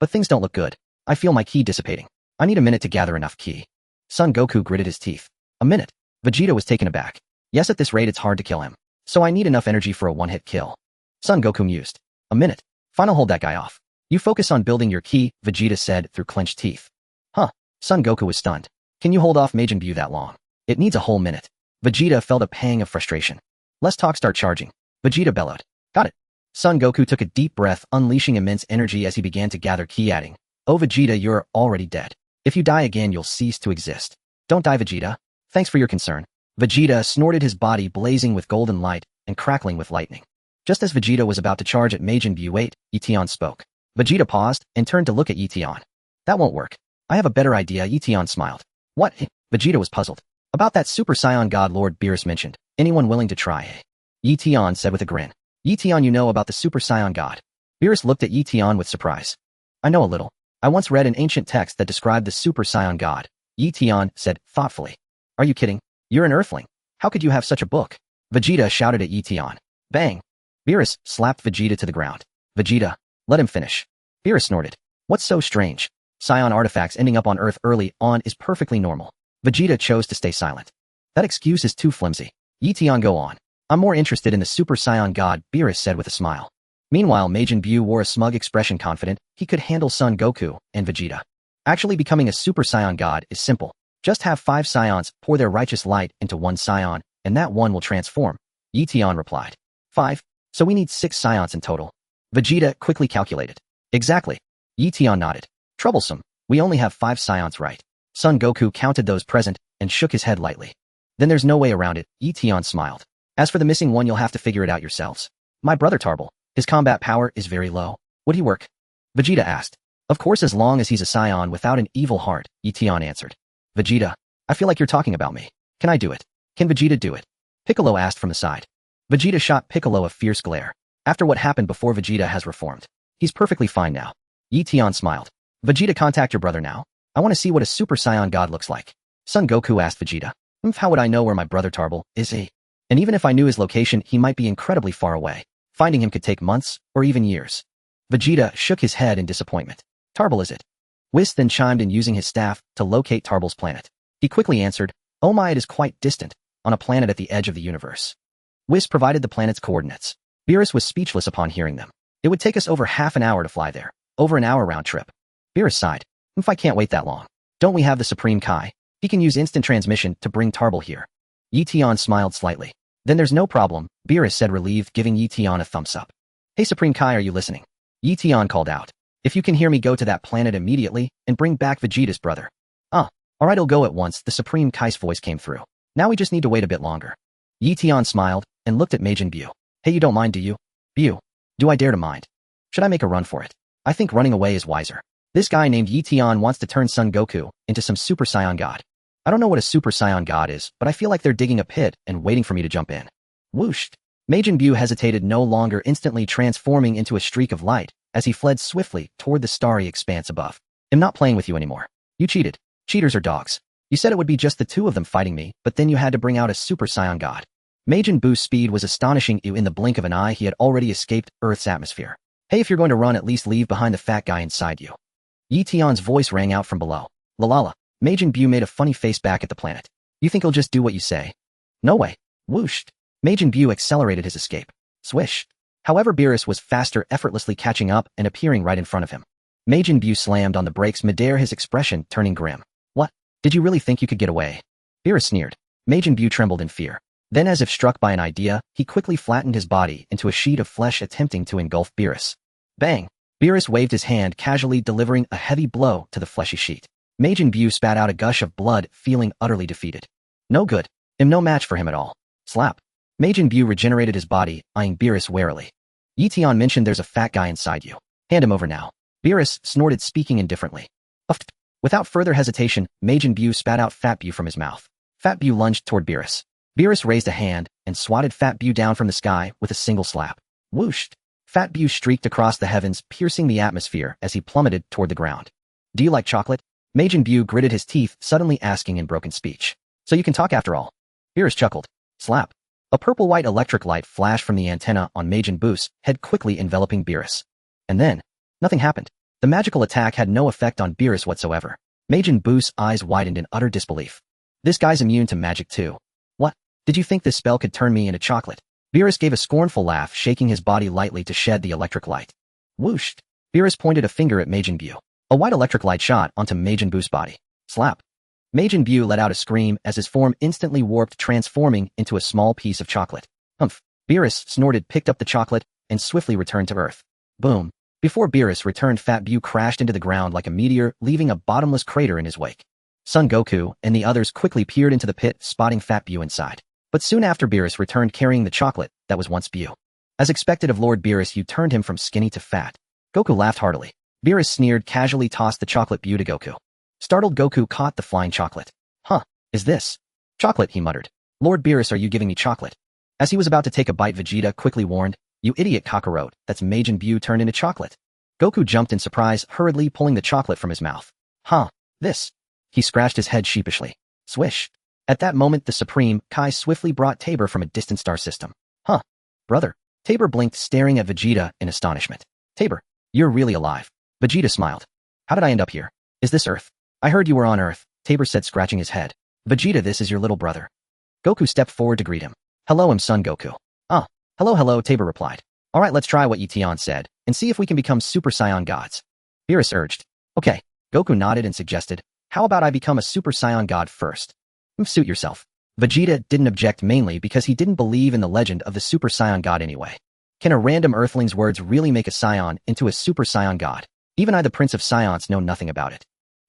But things don't look good. I feel my ki dissipating. I need a minute to gather enough ki. Son Goku gritted his teeth. A minute? Vegeta was taken aback. Yes, at this rate it's hard to kill him. So I need enough energy for a one-hit kill. Son Goku mused. A minute. Fine, I'll hold that guy off. You focus on building your ki, Vegeta said through clenched teeth. Huh. Son Goku was stunned. Can you hold off Majin Buu that long? It needs a whole minute. Vegeta felt a pang of frustration. Let's talk, start charging. Vegeta bellowed. Got it. Son Goku took a deep breath, unleashing immense energy as he began to gather ki, adding, Oh Vegeta, you're already dead. If you die again, you'll cease to exist. Don't die, Vegeta. Thanks for your concern. Vegeta snorted, his body blazing with golden light and crackling with lightning. Just as Vegeta was about to charge at Majin Buu, wait, Eion spoke. Vegeta paused and turned to look at Eion. That won't work. I have a better idea, Eion smiled. What? Vegeta was puzzled. About that Super Saiyan God Lord Beerus mentioned. Anyone willing to try? Eion said with a grin. Eion, you know about the Super Saiyan God? Beerus looked at Eion with surprise. I know a little. I once read an ancient text that described the Super Saiyan God. Eion said thoughtfully. Are you kidding? You're an Earthling. How could you have such a book? Vegeta shouted at Eion. Bang. Beerus slapped Vegeta to the ground. Vegeta, let him finish. Beerus snorted. What's so strange? Saiyan artifacts ending up on Earth early on is perfectly normal. Vegeta chose to stay silent. That excuse is too flimsy. Eion, go on. I'm more interested in the Super Saiyan God, Beerus said with a smile. Meanwhile, Majin Buu wore a smug expression, confident he could handle Son Goku and Vegeta. Actually, becoming a Super Saiyan God is simple. Just have 5 Saiyans pour their righteous light into one Saiyan, and that one will transform. Eion replied. 5? So we need 6 Saiyans in total. Vegeta quickly calculated. Exactly. Eion nodded. Troublesome. We only have 5 Saiyans, right? Son Goku counted those present and shook his head lightly. Then there's no way around it, Eion smiled. As for the missing one, you'll have to figure it out yourselves. My brother Tarble, his combat power is very low. Would he work? Vegeta asked. Of course, as long as he's a Saiyan without an evil heart, Eion answered. Vegeta, I feel like you're talking about me. Can I do it? Can Vegeta do it? Piccolo asked from the side. Vegeta shot Piccolo a fierce glare. After what happened before, Vegeta has reformed. He's perfectly fine now. Eion smiled. Vegeta, contact your brother now. I want to see what a Super Saiyan God looks like. Son Goku asked Vegeta. How would I know where my brother Tarble is? And even if I knew his location, he might be incredibly far away. Finding him could take months or even years. Vegeta shook his head in disappointment. Tarble, is it? Whis then chimed in, using his staff to locate Tarble's planet. He quickly answered, Oh my, it is quite distant, on a planet at the edge of the universe. Whis provided the planet's coordinates. Beerus was speechless upon hearing them. It would take us over half an hour to fly there. Over an hour round trip. Beerus sighed. I can't wait that long. Don't we have the Supreme Kai? He can use instant transmission to bring Tarble here. Yi smiled slightly. Then there's no problem, Beerus said relieved, giving Yi a thumbs up. Hey Supreme Kai, are you listening? Yi called out. If you can hear me, go to that planet immediately and bring back Vegeta's brother. Alright, I'll go at once, the Supreme Kai's voice came through. Now we just need to wait a bit longer. Yi smiled and looked at Majin Buu. Hey, you don't mind, do you? Buu. Do I dare to mind? Should I make a run for it? I think running away is wiser. This guy named Yi wants to turn Son Goku into some Super Saiyan God. I don't know what a Super Saiyan God is, but I feel like they're digging a pit and waiting for me to jump in. Whoosh! Majin Buu hesitated, no longer instantly transforming into a streak of light as he fled swiftly toward the starry expanse above. I'm not playing with you anymore. You cheated. Cheaters are dogs. You said it would be just the two of them fighting me, but then you had to bring out a Super Saiyan God. Majin Buu's speed was astonishing. In the blink of an eye, he had already escaped Earth's atmosphere. Hey, if you're going to run, at least leave behind the fat guy inside you. Yi voice rang out from below. La. Majin Buu made a funny face back at the planet. You think he'll just do what you say? No way. Whoosh! Majin Buu accelerated his escape. Swish! However, Beerus was faster, effortlessly catching up and appearing right in front of him. Majin Buu slammed on the brakes midair, his expression turning grim. What? Did you really think you could get away? Beerus sneered. Majin Buu trembled in fear. Then, as if struck by an idea, he quickly flattened his body into a sheet of flesh, attempting to engulf Beerus. Bang! Beerus waved his hand, casually delivering a heavy blow to the fleshy sheet. Majin Buu spat out a gush of blood, feeling utterly defeated. No good. I'm no match for him at all. Slap. Majin Buu regenerated his body, eyeing Beerus warily. Yi mentioned there's a fat guy inside you. Hand him over now. Beerus snorted, speaking indifferently. Uffed. Without further hesitation, Majin Buu spat out Fat Buu from his mouth. Fat Buu lunged toward Beerus. Beerus raised a hand and swatted Fat Buu down from the sky with a single slap. Whooshed! Fat Buu streaked across the heavens, piercing the atmosphere as he plummeted toward the ground. Do you like chocolate? Majin Buu gritted his teeth, suddenly asking in broken speech. So you can talk after all. Beerus chuckled. Slap. A purple-white electric light flashed from the antenna on Majin Buu's head, quickly enveloping Beerus. And then, nothing happened. The magical attack had no effect on Beerus whatsoever. Majin Buu's eyes widened in utter disbelief. This guy's immune to magic too. What? Did you think this spell could turn me into chocolate? Beerus gave a scornful laugh, shaking his body lightly to shed the electric light. Whoosh! Beerus pointed a finger at Majin Buu. A white electric light shot onto Majin Buu's body. Slap! Majin Buu let out a scream as his form instantly warped, transforming into a small piece of chocolate. Humph! Beerus snorted, picked up the chocolate, and swiftly returned to Earth. Boom! Before Beerus returned, Fat Buu crashed into the ground like a meteor, leaving a bottomless crater in his wake. Son Goku and the others quickly peered into the pit, spotting Fat Buu inside. But soon after, Beerus returned carrying the chocolate that was once Buu. As expected of Lord Beerus, you turned him from skinny to fat. Goku laughed heartily. Beerus sneered, casually tossed the chocolate Buu to Goku. Startled, Goku caught the flying chocolate. Huh, is this chocolate? He muttered. Lord Beerus, are you giving me chocolate? As he was about to take a bite, Vegeta quickly warned, you idiot Kakarot, that's Majin Buu turned into chocolate. Goku jumped in surprise, hurriedly pulling the chocolate from his mouth. Huh, this. He scratched his head sheepishly. Swish. At that moment, the Supreme Kai swiftly brought Tabor from a distant star system. Huh, brother. Tabor blinked, staring at Vegeta in astonishment. Tabor, you're really alive. Vegeta smiled. How did I end up here? Is this Earth? I heard you were on Earth, Tabor said, scratching his head. Vegeta, this is your little brother. Goku stepped forward to greet him. Hello, I'm Son Goku. Hello, Tabor replied. Alright, let's try what Eion said, and see if we can become Super Saiyan gods. Beerus urged. Okay. Goku nodded and suggested, how about I become a Super Saiyan god first? Suit yourself. Vegeta didn't object, mainly because he didn't believe in the legend of the Super Saiyan god anyway. Can a random Earthling's words really make a Saiyan into a Super Saiyan god? Even I, the Prince of Saiyans, know nothing about it.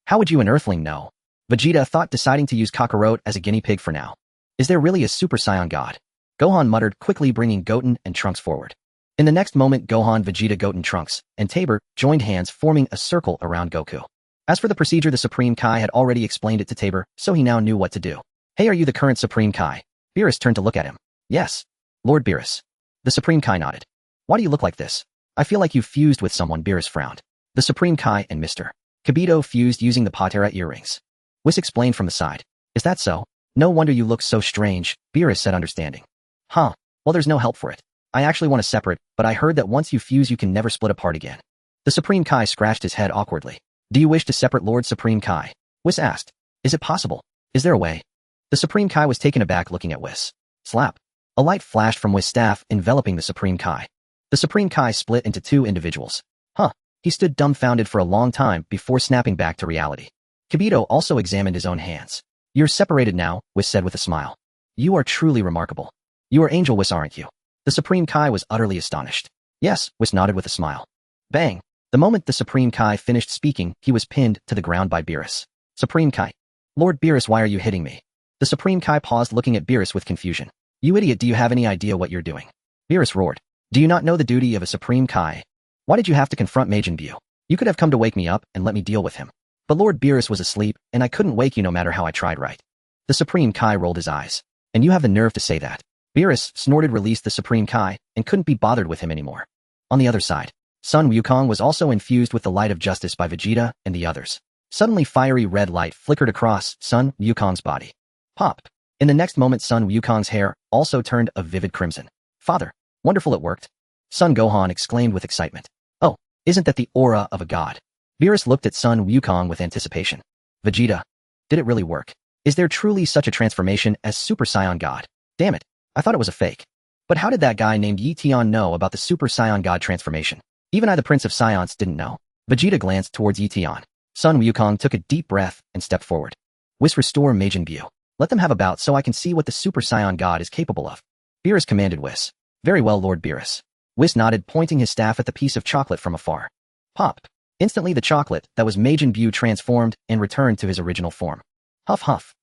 How would you, an Earthling, know? Vegeta thought, deciding to use Kakarot as a guinea pig for now. Is there really a Super Saiyan god? Gohan muttered, quickly bringing Goten and Trunks forward. In the next moment, Gohan, Vegeta, Goten, Trunks, and Tabor joined hands, forming a circle around Goku. As for the procedure, the Supreme Kai had already explained it to Tabor, so he now knew what to do. Hey, are you the current Supreme Kai? Beerus turned to look at him. Yes. Lord Beerus. The Supreme Kai nodded. Why do you look like this? I feel like you fused with someone, Beerus frowned. The Supreme Kai and Mr. Kibito fused using the Patera earrings. Whis explained from the side. Is that so? No wonder you look so strange, Beerus said, understanding. Huh. Well, there's no help for it. I actually want to separate, but I heard that once you fuse you can never split apart again. The Supreme Kai scratched his head awkwardly. Do you wish to separate, Lord Supreme Kai? Whis asked. Is it possible? Is there a way? The Supreme Kai was taken aback, looking at Whis. Slap. A light flashed from Whis' staff, enveloping the Supreme Kai. The Supreme Kai split into two individuals. Huh. He stood dumbfounded for a long time before snapping back to reality. Kibito also examined his own hands. You're separated now, Whis said with a smile. You are truly remarkable. You are Angel Whis, aren't you? The Supreme Kai was utterly astonished. Yes, Whis nodded with a smile. Bang! The moment the Supreme Kai finished speaking, he was pinned to the ground by Beerus. Supreme Kai. Lord Beerus, why are you hitting me? The Supreme Kai paused, looking at Beerus with confusion. You idiot, do you have any idea what you're doing? Beerus roared. Do you not know the duty of a Supreme Kai? Why did you have to confront Majin Buu? You could have come to wake me up and let me deal with him. But Lord Beerus was asleep, and I couldn't wake you no matter how I tried, right? The Supreme Kai rolled his eyes. And you have the nerve to say that. Beerus snorted, released the Supreme Kai, and couldn't be bothered with him anymore. On the other side, Sun Wukong was also infused with the light of justice by Vegeta and the others. Suddenly fiery red light flickered across Sun Wukong's body. Pop! In the next moment, Sun Wukong's hair also turned a vivid crimson. Father, wonderful, it worked. Son Gohan exclaimed with excitement. Oh, isn't that the aura of a god? Beerus looked at Sun Wukong with anticipation. Vegeta, did it really work? Is there truly such a transformation as Super Saiyan God? Damn it, I thought it was a fake. But how did that guy named Eion know about the Super Saiyan God transformation? Even I, the Prince of Science, didn't know. Vegeta glanced towards Eion. Sun Wukong took a deep breath and stepped forward. Whis, restore Majin Buu. Let them have a bout so I can see what the Super Saiyan God is capable of. Beerus commanded Whis. Very well, Lord Beerus. Whis nodded, pointing his staff at the piece of chocolate from afar. Pop! Instantly the chocolate that was Majin Buu transformed and returned to his original form. Huff huff.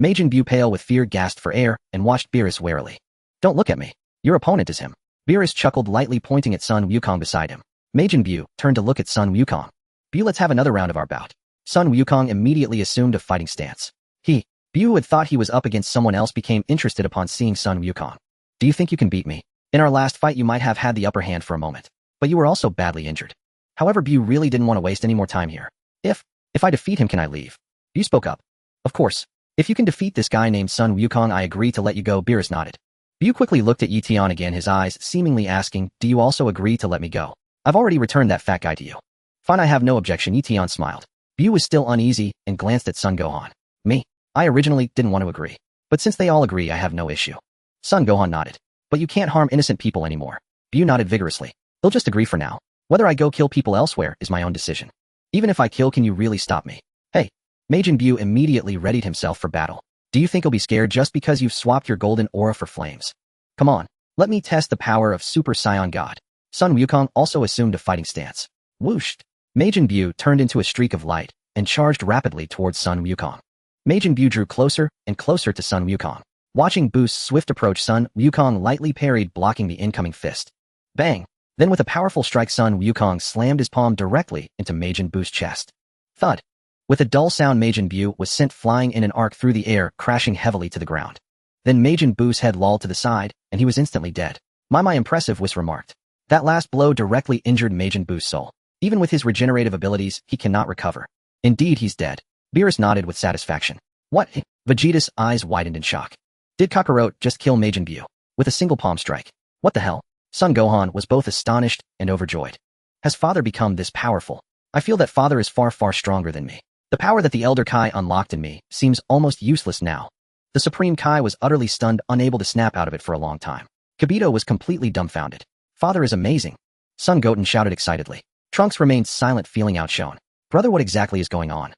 Majin Buu, pale with fear, gasped for air and watched Beerus warily. Don't look at me. Your opponent is him. Beerus chuckled lightly, pointing at Sun Wukong beside him. Majin Buu turned to look at Sun Wukong. Buu, let's have another round of our bout. Sun Wukong immediately assumed a fighting stance. Buu, who had thought he was up against someone else, became interested upon seeing Sun Wukong. Do you think you can beat me? In our last fight you might have had the upper hand for a moment, but you were also badly injured. However, Buu really didn't want to waste any more time here. If I defeat him, can I leave? Buu spoke up. Of course. If you can defeat this guy named Sun Wukong, I agree to let you go. Beerus nodded. Buu quickly looked at Eion again, his eyes seemingly asking, do you also agree to let me go? I've already returned that fat guy to you. Fine, I have no objection. Eion smiled. Buu was still uneasy and glanced at Son Gohan. Me? I originally didn't want to agree. But since they all agree, I have no issue. Son Gohan nodded. But you can't harm innocent people anymore. Buu nodded vigorously. They'll just agree for now. Whether I go kill people elsewhere is my own decision. Even if I kill, can you really stop me? Hey. Majin Buu immediately readied himself for battle. Do you think he'll be scared just because you've swapped your golden aura for flames? Come on. Let me test the power of Super Saiyan God. Sun Wukong also assumed a fighting stance. Whooshed. Majin Buu turned into a streak of light and charged rapidly towards Sun Wukong. Majin Buu drew closer and closer to Sun Wukong. Watching Buu's swift approach, Sun Wukong lightly parried, blocking the incoming fist. Bang! Then with a powerful strike, Sun Wukong slammed his palm directly into Majin Buu's chest. Thud! With a dull sound, Majin Buu was sent flying in an arc through the air, crashing heavily to the ground. Then Majin Buu's head lolled to the side, and he was instantly dead. My impressive, Whis remarked. That last blow directly injured Majin Buu's soul. Even with his regenerative abilities, he cannot recover. Indeed, he's dead. Beerus nodded with satisfaction. What? Vegeta's eyes widened in shock. Did Kakarot just kill Majin Buu with a single palm strike? What the hell? Son Gohan was both astonished and overjoyed. Has Father become this powerful? I feel that Father is far, far stronger than me. The power that the Elder Kai unlocked in me seems almost useless now. The Supreme Kai was utterly stunned, unable to snap out of it for a long time. Kibito was completely dumbfounded. Father is amazing. Son Goten shouted excitedly. Trunks remained silent, feeling outshone. Brother, what exactly is going on?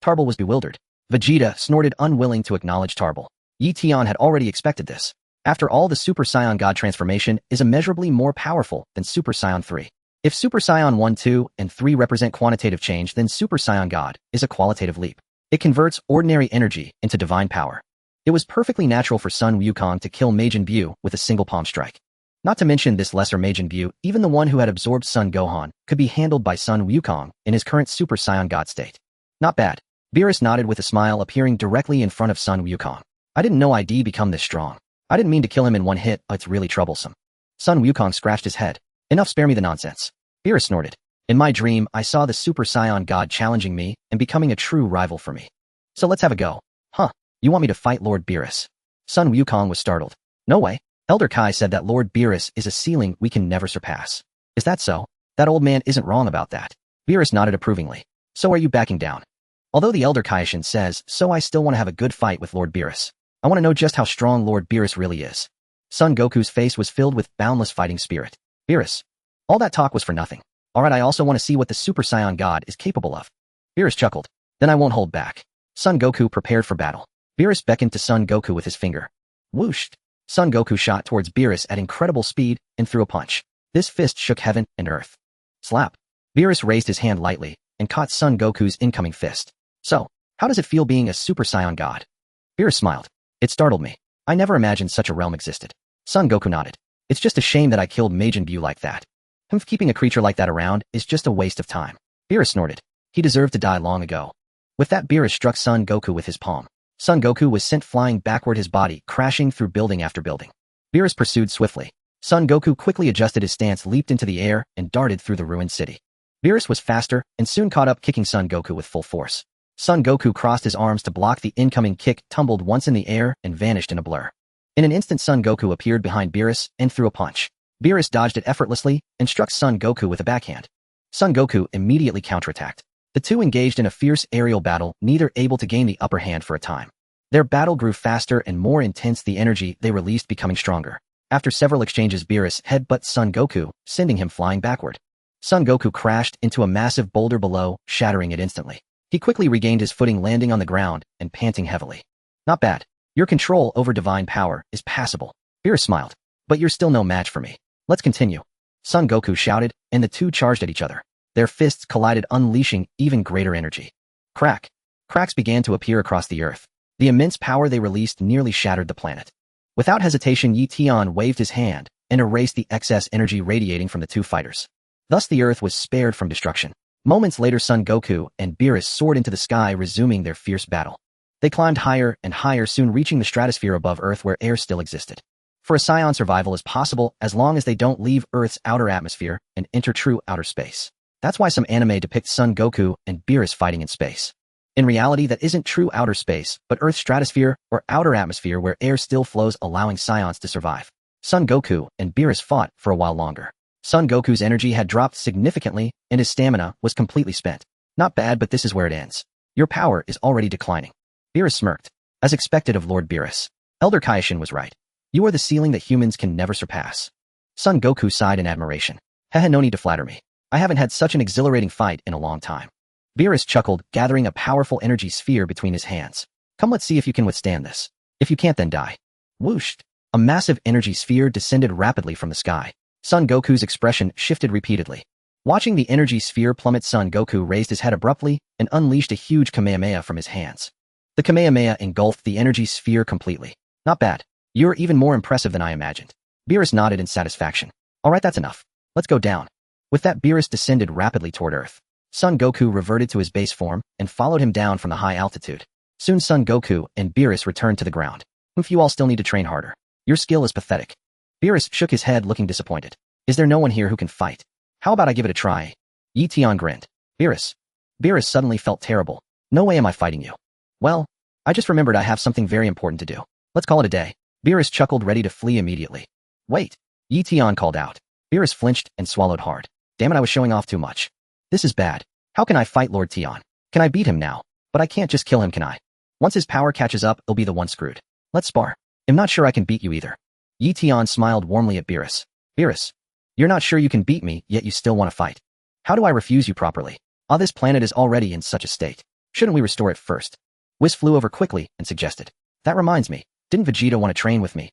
Tarble was bewildered. Vegeta snorted, unwilling to acknowledge Tarble. Eion had already expected this. After all, the Super Saiyan God transformation is immeasurably more powerful than Super Saiyan 3. If Super Saiyan 1, 2, and 3 represent quantitative change, then Super Saiyan God is a qualitative leap. It converts ordinary energy into divine power. It was perfectly natural for Sun Wukong to kill Majin Buu with a single palm strike. Not to mention this lesser Majin Buu, even the one who had absorbed Son Gohan, could be handled by Sun Wukong in his current Super Saiyan God state. Not bad. Beerus nodded with a smile, appearing directly in front of Sun Wukong. I didn't know I'd become this strong. I didn't mean to kill him in one hit, it's really troublesome. Sun Wukong scratched his head. Enough, spare me the nonsense. Beerus snorted. In my dream, I saw the Super Saiyan God challenging me and becoming a true rival for me. So let's have a go. Huh? You want me to fight Lord Beerus? Sun Wukong was startled. No way. Elder Kai said that Lord Beerus is a ceiling we can never surpass. Is that so? That old man isn't wrong about that. Beerus nodded approvingly. So are you backing down? Although the Elder Kaishin says so, I still want to have a good fight with Lord Beerus. I want to know just how strong Lord Beerus really is. Son Goku's face was filled with boundless fighting spirit. Beerus. All that talk was for nothing. Alright, I also want to see what the Super Saiyan God is capable of. Beerus chuckled. Then I won't hold back. Son Goku prepared for battle. Beerus beckoned to Son Goku with his finger. Whoosh! Son Goku shot towards Beerus at incredible speed and threw a punch. This fist shook heaven and earth. Slap! Beerus raised his hand lightly and caught Son Goku's incoming fist. So, how does it feel being a Super Saiyan god? Beerus smiled. It startled me. I never imagined such a realm existed. Son Goku nodded. It's just a shame that I killed Majin Buu like that. Keeping a creature like that around is just a waste of time. Beerus snorted. He deserved to die long ago. With that, Beerus struck Son Goku with his palm. Son Goku was sent flying backward, his body crashing through building after building. Beerus pursued swiftly. Son Goku quickly adjusted his stance, leaped into the air, and darted through the ruined city. Beerus was faster and soon caught up, kicking Son Goku with full force. Son Goku crossed his arms to block the incoming kick, tumbled once in the air, and vanished in a blur. In an instant, Son Goku appeared behind Beerus and threw a punch. Beerus dodged it effortlessly and struck Son Goku with a backhand. Son Goku immediately counterattacked. The two engaged in a fierce aerial battle, neither able to gain the upper hand for a time. Their battle grew faster and more intense, the energy they released becoming stronger. After several exchanges, Beerus headbutted Son Goku, sending him flying backward. Son Goku crashed into a massive boulder below, shattering it instantly. He quickly regained his footing, landing on the ground and panting heavily. Not bad. Your control over divine power is passable. Beerus smiled. But you're still no match for me. Let's continue. Son Goku shouted, and the two charged at each other. Their fists collided, unleashing even greater energy. Crack! Cracks began to appear across the earth. The immense power they released nearly shattered the planet. Without hesitation, Eion waved his hand and erased the excess energy radiating from the two fighters. Thus the earth was spared from destruction. Moments later, Son Goku and Beerus soared into the sky, resuming their fierce battle. They climbed higher and higher, soon reaching the stratosphere above Earth, where air still existed. For a Saiyan, survival is possible as long as they don't leave Earth's outer atmosphere and enter true outer space. That's why some anime depict Son Goku and Beerus fighting in space. In reality, that isn't true outer space, but Earth's stratosphere or outer atmosphere, where air still flows, allowing Saiyans to survive. Son Goku and Beerus fought for a while longer. Son Goku's energy had dropped significantly, and his stamina was completely spent. Not bad, but this is where it ends. Your power is already declining. Beerus smirked. As expected of Lord Beerus. Elder Kaioshin was right. You are the ceiling that humans can never surpass. Son Goku sighed in admiration. Haha, no need to flatter me. I haven't had such an exhilarating fight in a long time. Beerus chuckled, gathering a powerful energy sphere between his hands. Come, let's see if you can withstand this. If you can't, then die. Whoosh! A massive energy sphere descended rapidly from the sky. Son Goku's expression shifted repeatedly. Watching the energy sphere plummet, Son Goku raised his head abruptly and unleashed a huge Kamehameha from his hands. The Kamehameha engulfed the energy sphere completely. Not bad. You're even more impressive than I imagined. Beerus nodded in satisfaction. Alright, that's enough. Let's go down. With that, Beerus descended rapidly toward Earth. Son Goku reverted to his base form and followed him down from the high altitude. Soon Son Goku and Beerus returned to the ground. You all still need to train harder. Your skill is pathetic. Beerus shook his head, looking disappointed. Is there no one here who can fight? How about I give it a try? Eion grinned. Beerus. Beerus suddenly felt terrible. No way am I fighting you. Well, I just remembered I have something very important to do. Let's call it a day. Beerus chuckled, ready to flee immediately. Wait. Eion called out. Beerus flinched and swallowed hard. Damn it, I was showing off too much. This is bad. How can I fight Lord Tion? Can I beat him now? But I can't just kill him, can I? Once his power catches up, he'll be the one screwed. Let's spar. I'm not sure I can beat you either. Eion smiled warmly at Beerus. Beerus. You're not sure you can beat me, yet you still want to fight. How do I refuse you properly? This planet is already in such a state. Shouldn't we restore it first? Whis flew over quickly and suggested. That reminds me, didn't Vegeta want to train with me?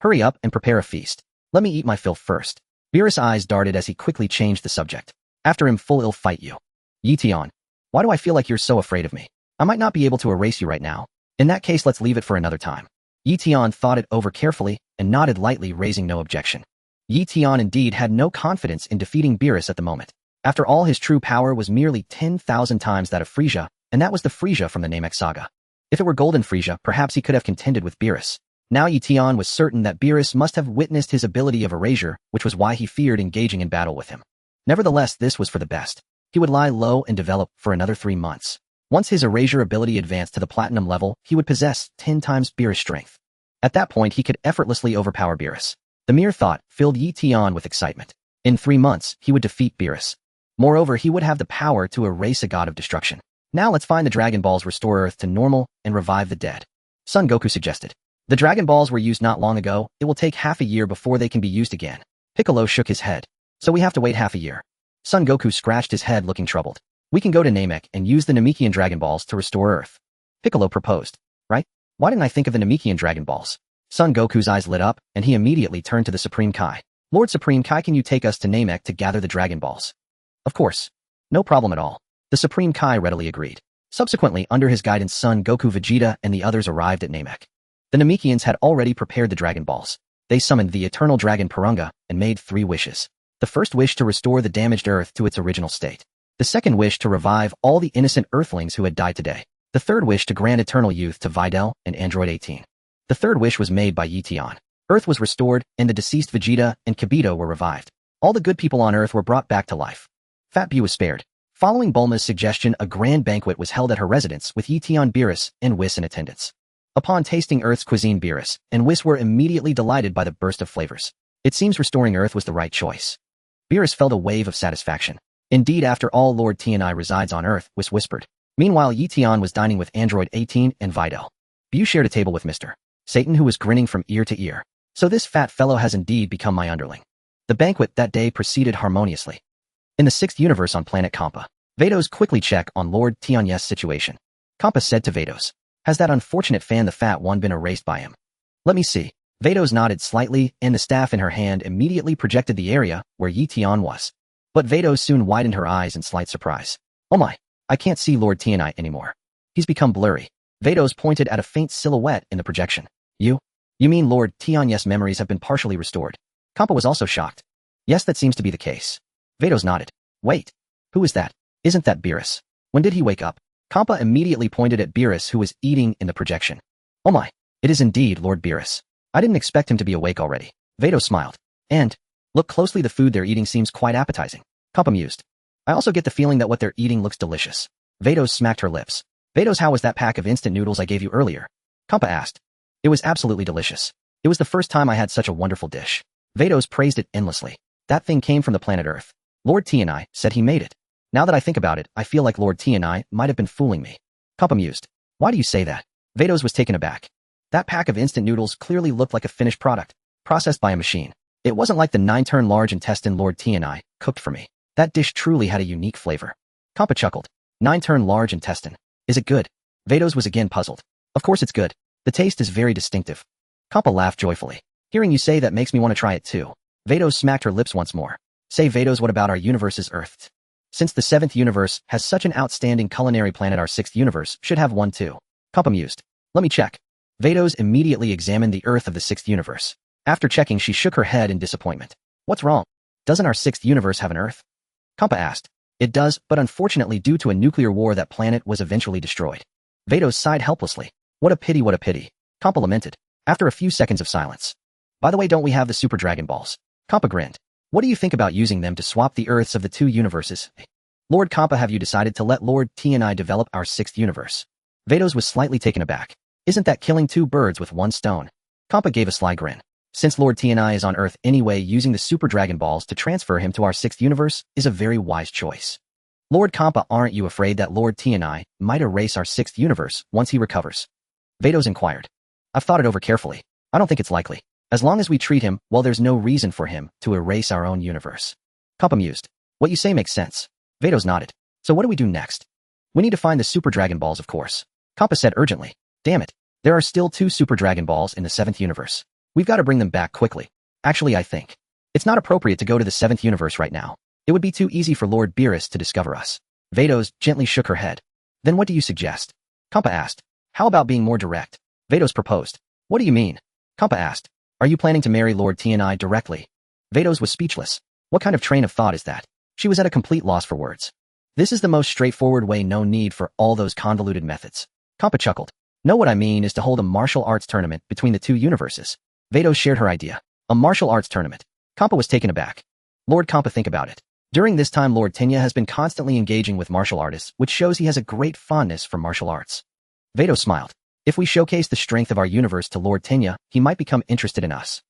Hurry up and prepare a feast. Let me eat my fill first. Beerus' eyes darted as he quickly changed the subject. After him, full ill fight you. Eion. Why do I feel like you're so afraid of me? I might not be able to erase you right now. In that case, let's leave it for another time. Eion thought it over carefully and nodded lightly, raising no objection. Eion indeed had no confidence in defeating Beerus at the moment. After all, his true power was merely 10,000 times that of Frieza, and that was the Frieza from the Namek saga. If it were Golden Frieza, perhaps he could have contended with Beerus. Now Eion was certain that Beerus must have witnessed his ability of erasure, which was why he feared engaging in battle with him. Nevertheless, this was for the best. He would lie low and develop for another 3 months. Once his erasure ability advanced to the platinum level, he would possess 10 times Beerus' strength. At that point, he could effortlessly overpower Beerus. The mere thought filled Eion with excitement. In 3 months, he would defeat Beerus. Moreover, he would have the power to erase a god of destruction. Now let's find the Dragon Balls, restore Earth to normal, and revive the dead. Son Goku suggested. The Dragon Balls were used not long ago. It will take half a year before they can be used again. Piccolo shook his head. So we have to wait half a year. Son Goku scratched his head, looking troubled. We can go to Namek and use the Namekian Dragon Balls to restore Earth. Piccolo proposed. Right? Why didn't I think of the Namekian Dragon Balls? Son Goku's eyes lit up, and he immediately turned to the Supreme Kai. Lord Supreme Kai, can you take us to Namek to gather the Dragon Balls? Of course. No problem at all. The Supreme Kai readily agreed. Subsequently, under his guidance, Son Goku, Vegeta, and the others arrived at Namek. The Namekians had already prepared the Dragon Balls. They summoned the eternal dragon Purunga and made 3 wishes. The first wish to restore the damaged Earth to its original state. The second wish to revive all the innocent Earthlings who had died today. The third wish to grant eternal youth to Videl and Android 18. The third wish was made by Eion. Earth was restored, and the deceased Vegeta and Kibito were revived. All the good people on Earth were brought back to life. Fat Buu was spared. Following Bulma's suggestion, a grand banquet was held at her residence with Eion, Beerus, and Whis in attendance. Upon tasting Earth's cuisine, Beerus and Whis were immediately delighted by the burst of flavors. It seems restoring Earth was the right choice. Beerus felt a wave of satisfaction. Indeed, after all, Lord Tianai resides on Earth, Whis whispered. Meanwhile, Eion was dining with Android 18 and Videl. Buu shared a table with Mr. Satan, who was grinning from ear to ear. So this fat fellow has indeed become my underling. The banquet that day proceeded harmoniously. In the 6th universe on planet Kampa, Vados quickly checked on Lord Tianyes's situation. Kampa said to Vados, "Has that unfortunate fan, the fat one, been erased by him?" "Let me see." Vados nodded slightly, and the staff in her hand immediately projected the area where Eion was. But Vados soon widened her eyes in slight surprise. "Oh my, I can't see Lord Tianai anymore. He's become blurry." Vados pointed at a faint silhouette in the projection. You mean Lord Tianyes's memories have been partially restored?" Kampa was also shocked. "Yes, that seems to be the case." Vados nodded. "Wait, who is that? Isn't that Beerus? When did he wake up?" Kampa immediately pointed at Beerus, who was eating in the projection. "Oh my, it is indeed Lord Beerus. I didn't expect him to be awake already." Vados smiled. "And, look closely, the food they're eating seems quite appetizing." Kampa mused. "I also get the feeling that what they're eating looks delicious." Vados smacked her lips. "Vados, how was that pack of instant noodles I gave you earlier?" Kampa asked. "It was absolutely delicious. It was the first time I had such a wonderful dish." Vados praised it endlessly. "That thing came from the planet Earth. Lord Tianai said he made it. Now that I think about it, I feel like Lord Tianai might have been fooling me." Kampa mused. "Why do you say that?" Vados was taken aback. That pack of instant noodles clearly looked like a finished product, processed by a machine. It wasn't like the 9-turn large intestine Lord Tianai cooked for me. That dish truly had a unique flavor. Kampa chuckled. 9-turn large intestine. Is it good? Vados was again puzzled. Of course it's good. The taste is very distinctive. Kampa laughed joyfully. "Hearing you say that makes me want to try it too." Vados smacked her lips once more. "Say, Vados, what about our universe's Earth? Since the 7th universe has such an outstanding culinary planet, our 6th universe should have one too." Kampa mused. "Let me check." Vados immediately examined the Earth of the 6th universe. After checking, she shook her head in disappointment. "What's wrong? Doesn't our 6th universe have an Earth?" Kampa asked. "It does, but unfortunately due to a nuclear war that planet was eventually destroyed." Vados sighed helplessly. "What a pity, what a pity." Kampa lamented. After a few seconds of silence. "By the way, don't we have the Super Dragon Balls?" Kampa grinned. "What do you think about using them to swap the Earths of the 2 universes?" "Lord Kampa, have you decided to let Lord Tianai develop our 6th universe?" Vados was slightly taken aback. "Isn't that killing 2 birds with 1 stone?" Kampa gave a sly grin. "Since Lord Tianai is on Earth anyway, using the Super Dragon Balls to transfer him to our 6th universe is a very wise choice." "Lord Kampa, aren't you afraid that Lord Tianai might erase our 6th universe once he recovers?" Vados inquired. "I've thought it over carefully. I don't think it's likely. As long as we treat him well, there's no reason for him to erase our own universe." Kampa mused. "What you say makes sense." Vados nodded. "So what do we do next?" "We need to find the Super Dragon Balls, of course." Kampa said urgently. "Damn it. There are still 2 Super Dragon Balls in the 7th universe. We've got to bring them back quickly. Actually, I think it's not appropriate to go to the 7th universe right now. It would be too easy for Lord Beerus to discover us." Vados gently shook her head. "Then what do you suggest?" Kampa asked. "How about being more direct?" Vados proposed. "What do you mean?" Kampa asked. "Are you planning to marry Lord Tianai directly?" Vados was speechless. What kind of train of thought is that? She was at a complete loss for words. "This is the most straightforward way, no need for all those convoluted methods." Kampa chuckled. "No, what I mean is to hold a martial arts tournament between the 2 universes." Vados shared her idea. A martial arts tournament. Kampa was taken aback. "Lord Kampa, think about it. During this time, Lord Tinya has been constantly engaging with martial artists, which shows he has a great fondness for martial arts." Vados smiled. "If we showcase the strength of our universe to Lord Tinya, he might become interested in us."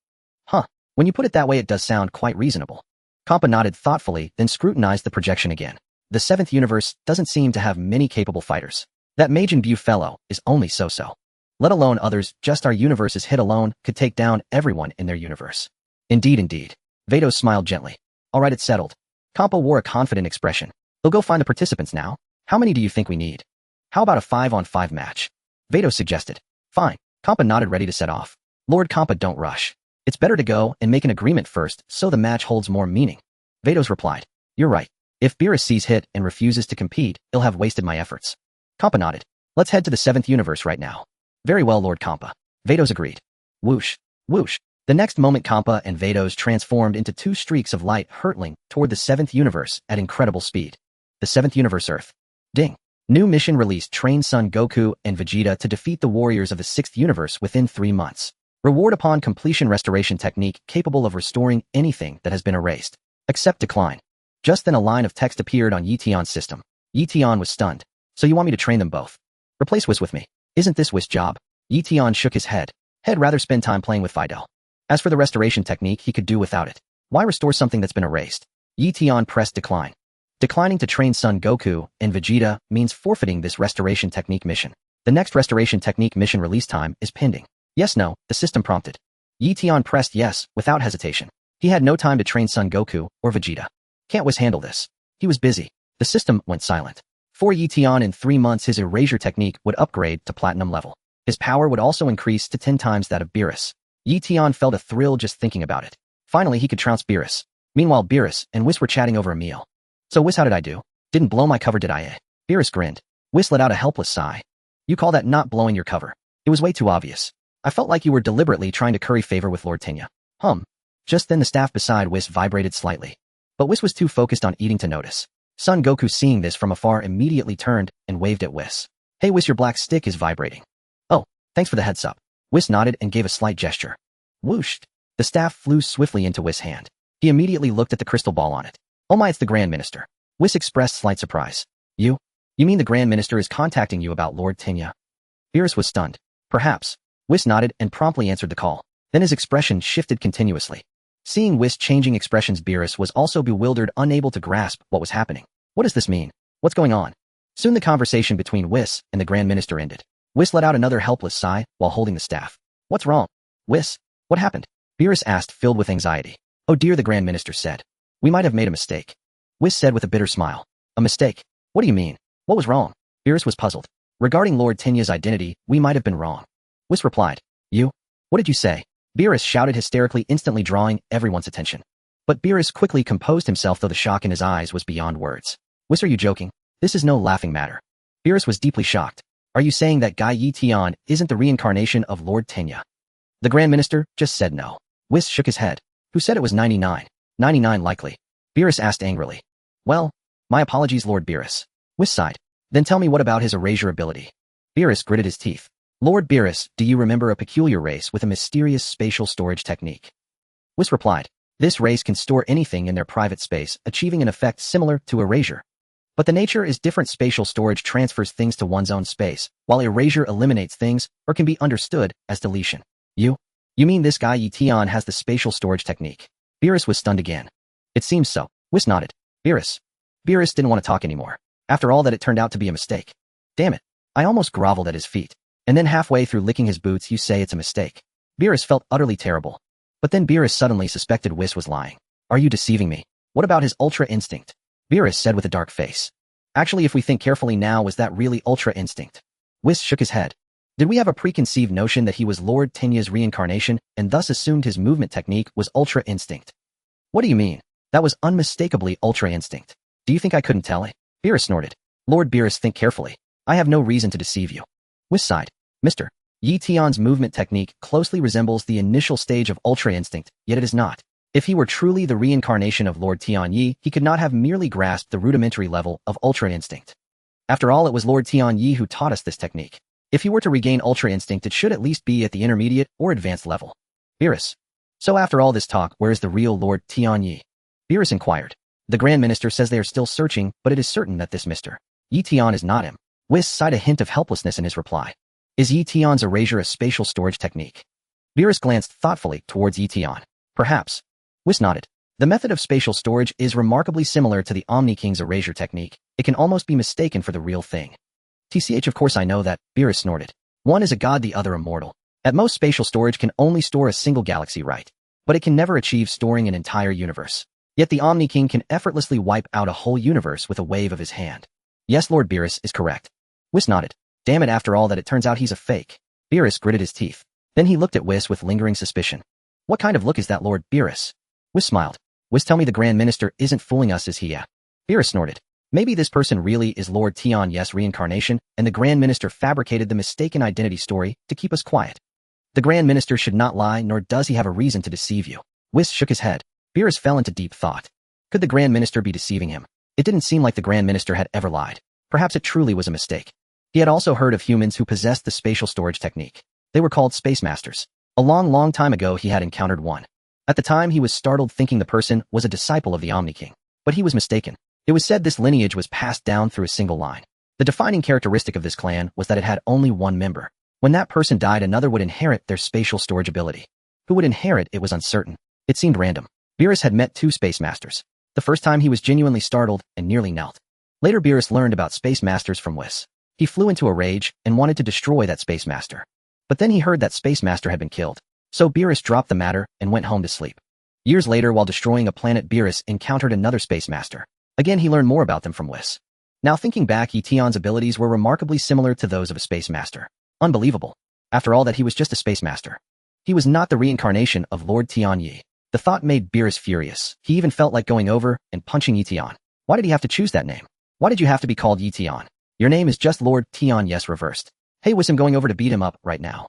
"Huh. When you put it that way, it does sound quite reasonable." Kampa nodded thoughtfully, then scrutinized the projection again. "The 7th universe doesn't seem to have many capable fighters. That Majin Buu fellow is only so-so. Let alone others, just our universe's hit alone could take down everyone in their universe." Indeed, indeed." Vados smiled gently. "All right, it's settled." Kampa wore a confident expression. "We'll go find the participants now. How many do you think we need?" "How about a 5-on-5 match?" Vados suggested. "Fine." Kampa nodded, ready to set off. Lord Kampa, don't rush. It's better to go and make an agreement first so the match holds more meaning. Vados replied. You're right. If Beerus sees hit and refuses to compete, he'll have wasted my efforts. Kampa nodded. Let's head to the 7th universe right now. Very well, Lord Kampa. Vados agreed. Whoosh. Whoosh. The next moment Kampa and Vados transformed into two streaks of light hurtling toward the 7th universe at incredible speed. The 7th universe Earth. Ding. New mission released, train Son Goku and Vegeta to defeat the warriors of the 6th universe within 3 months. Reward upon completion, restoration technique capable of restoring anything that has been erased. Accept decline. Just then a line of text appeared on Yetion's system. Yetion was stunned. So you want me to train them both? Replace Whis with me. Isn't this Whis' job? Yetion shook his head. He'd rather spend time playing with Videl. As for the restoration technique, he could do without it. Why restore something that's been erased? Yetion pressed decline. Declining to train Son Goku and Vegeta means forfeiting this restoration technique mission. The next restoration technique mission release time is pending. Yes, no, the system prompted. Yetion pressed yes without hesitation. He had no time to train Son Goku or Vegeta. Can't Whis handle this? He was busy. The system went silent. For Yetion, in 3 months his erasure technique would upgrade to platinum level. His power would also increase to 10 times that of Beerus. Yetion felt a thrill just thinking about it. Finally he could trounce Beerus. Meanwhile Beerus and Whis were chatting over a meal. So Whis, how did I do? Didn't blow my cover, did I, eh? Beerus grinned. Whis let out a helpless sigh. You call that not blowing your cover? It was way too obvious. I felt like you were deliberately trying to curry favor with Lord Tenya. Just then the staff beside Whis vibrated slightly. But Whis was too focused on eating to notice. Son Goku, seeing this from afar, immediately turned and waved at Whis. Hey Whis, your black stick is vibrating. Oh, thanks for the heads up. Whis nodded and gave a slight gesture. Whoosh! The staff flew swiftly into Whis' hand. He immediately looked at the crystal ball on it. Oh my, it's the Grand Minister. Whis expressed slight surprise. You mean the Grand Minister is contacting you about Lord Tenya? Beerus was stunned. Perhaps. Whis nodded and promptly answered the call. Then his expression shifted continuously. Seeing Whis' changing expressions, Beerus was also bewildered, unable to grasp what was happening. What does this mean? What's going on? Soon the conversation between Whis and the Grand Minister ended. Whis let out another helpless sigh while holding the staff. What's wrong? Whis, what happened? Beerus asked, filled with anxiety. Oh dear, the Grand Minister said. We might have made a mistake. Whis said with a bitter smile. A mistake? What do you mean? What was wrong? Beerus was puzzled. Regarding Lord Tenya's identity, we might have been wrong. Whis replied. You? What did you say? Beerus shouted hysterically, instantly drawing everyone's attention. But Beerus quickly composed himself, though the shock in his eyes was beyond words. Whis, are you joking? This is no laughing matter. Beerus was deeply shocked. Are you saying that guy Yetion isn't the reincarnation of Lord Tenya? The Grand Minister just said no. Whis shook his head. Who said it was 99? 99 likely. Beerus asked angrily. Well, my apologies, Lord Beerus. Whis sighed. Then tell me, what about his erasure ability? Beerus gritted his teeth. Lord Beerus, do you remember a peculiar race with a mysterious spatial storage technique? Whis replied. This race can store anything in their private space, achieving an effect similar to erasure. But the nature is different. Spatial storage transfers things to one's own space, while erasure eliminates things or can be understood as deletion. You mean this guy Yetion has the spatial storage technique? Beerus was stunned again. It seems so. Whis nodded. Beerus didn't want to talk anymore. After all that, it turned out to be a mistake. Damn it. I almost groveled at his feet. And then halfway through licking his boots, you say it's a mistake. Beerus felt utterly terrible. But then Beerus suddenly suspected Whis was lying. Are you deceiving me? What about his ultra instinct? Beerus said with a dark face. Actually, if we think carefully now, was that really ultra instinct? Whis shook his head. Did we have a preconceived notion that he was Lord Tenya's reincarnation and thus assumed his movement technique was ultra instinct? What do you mean? That was unmistakably ultra instinct. Do you think I couldn't tell it? Beerus snorted. Lord Beerus, think carefully. I have no reason to deceive you. Whis sighed. Mr. Yetion's movement technique closely resembles the initial stage of ultra instinct, yet it is not. If he were truly the reincarnation of Lord Tianyi, he could not have merely grasped the rudimentary level of ultra instinct. After all, it was Lord Tianyi who taught us this technique. If he were to regain ultra instinct, it should at least be at the intermediate or advanced level. Beerus. So after all this talk, where is the real Lord Tianyi? Beerus inquired. The Grand Minister says they are still searching, but it is certain that this Mr. Yetion is not him. Whis sighed a hint of helplessness in his reply. Is Yetion's erasure a spatial storage technique? Beerus glanced thoughtfully towards Yetion. Perhaps. Whis nodded. The method of spatial storage is remarkably similar to the Omni King's erasure technique. It can almost be mistaken for the real thing. TCH, of course I know that, Beerus snorted. One is a god, the other immortal. At most, spatial storage can only store a single galaxy, right? But it can never achieve storing an entire universe. Yet the Omni King can effortlessly wipe out a whole universe with a wave of his hand. Yes, Lord Beerus is correct. Whis nodded. Damn it, after all that, it turns out he's a fake. Beerus gritted his teeth. Then he looked at Whis with lingering suspicion. What kind of look is that, Lord Beerus? Whis smiled. Whis, tell me the Grand Minister isn't fooling us, is he? Yeah. Beerus snorted. Maybe this person really is Lord Tiany's reincarnation, and the Grand Minister fabricated the mistaken identity story to keep us quiet. The Grand Minister should not lie, nor does he have a reason to deceive you. Whis shook his head. Beerus fell into deep thought. Could the Grand Minister be deceiving him? It didn't seem like the Grand Minister had ever lied. Perhaps it truly was a mistake. He had also heard of humans who possessed the spatial storage technique. They were called Space Masters. A long time ago he had encountered one. At the time he was startled thinking the person was a disciple of the Omni King. But he was mistaken. It was said this lineage was passed down through a single line. The defining characteristic of this clan was that it had only one member. When that person died, another would inherit their spatial storage ability. Who would inherit it was uncertain. It seemed random. Beerus had met 2 Space Masters. The first time he was genuinely startled and nearly knelt. Later Beerus learned about Space Masters from Whis. He flew into a rage and wanted to destroy that Space Master. But then he heard that Space Master had been killed. So Beerus dropped the matter and went home to sleep. Years later, while destroying a planet, Beerus encountered another Space Master. Again, he learned more about them from Whis. Now thinking back, Etion's abilities were remarkably similar to those of a Space Master. Unbelievable. After all that, he was just a Space Master. He was not the reincarnation of Lord Tiany. The thought made Beerus furious. He even felt like going over and punching Etion. Why did he have to choose that name? Why did you have to be called Etion? Your name is just Lord Tiany reversed. Hey Whis, I'm going over to beat him up right now.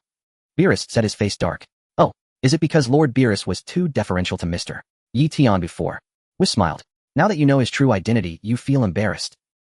Beerus set his face dark. Oh, is it because Lord Beerus was too deferential to Mr. Etion before? Whis smiled. Now that you know his true identity, you feel embarrassed.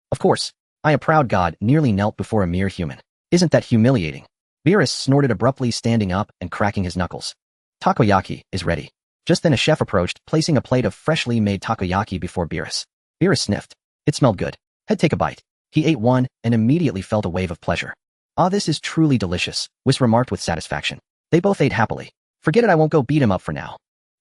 Of course. I, a proud god, nearly knelt before a mere human. Isn't that humiliating? Beerus snorted abruptly, standing up and cracking his knuckles. Takoyaki is ready. Just then a chef approached, placing a plate of freshly made takoyaki before Beerus. Beerus sniffed. It smelled good. He'd take a bite. He ate one and immediately felt a wave of pleasure. Ah, this is truly delicious, Whis remarked with satisfaction. They both ate happily. Forget it, I won't go beat him up for now.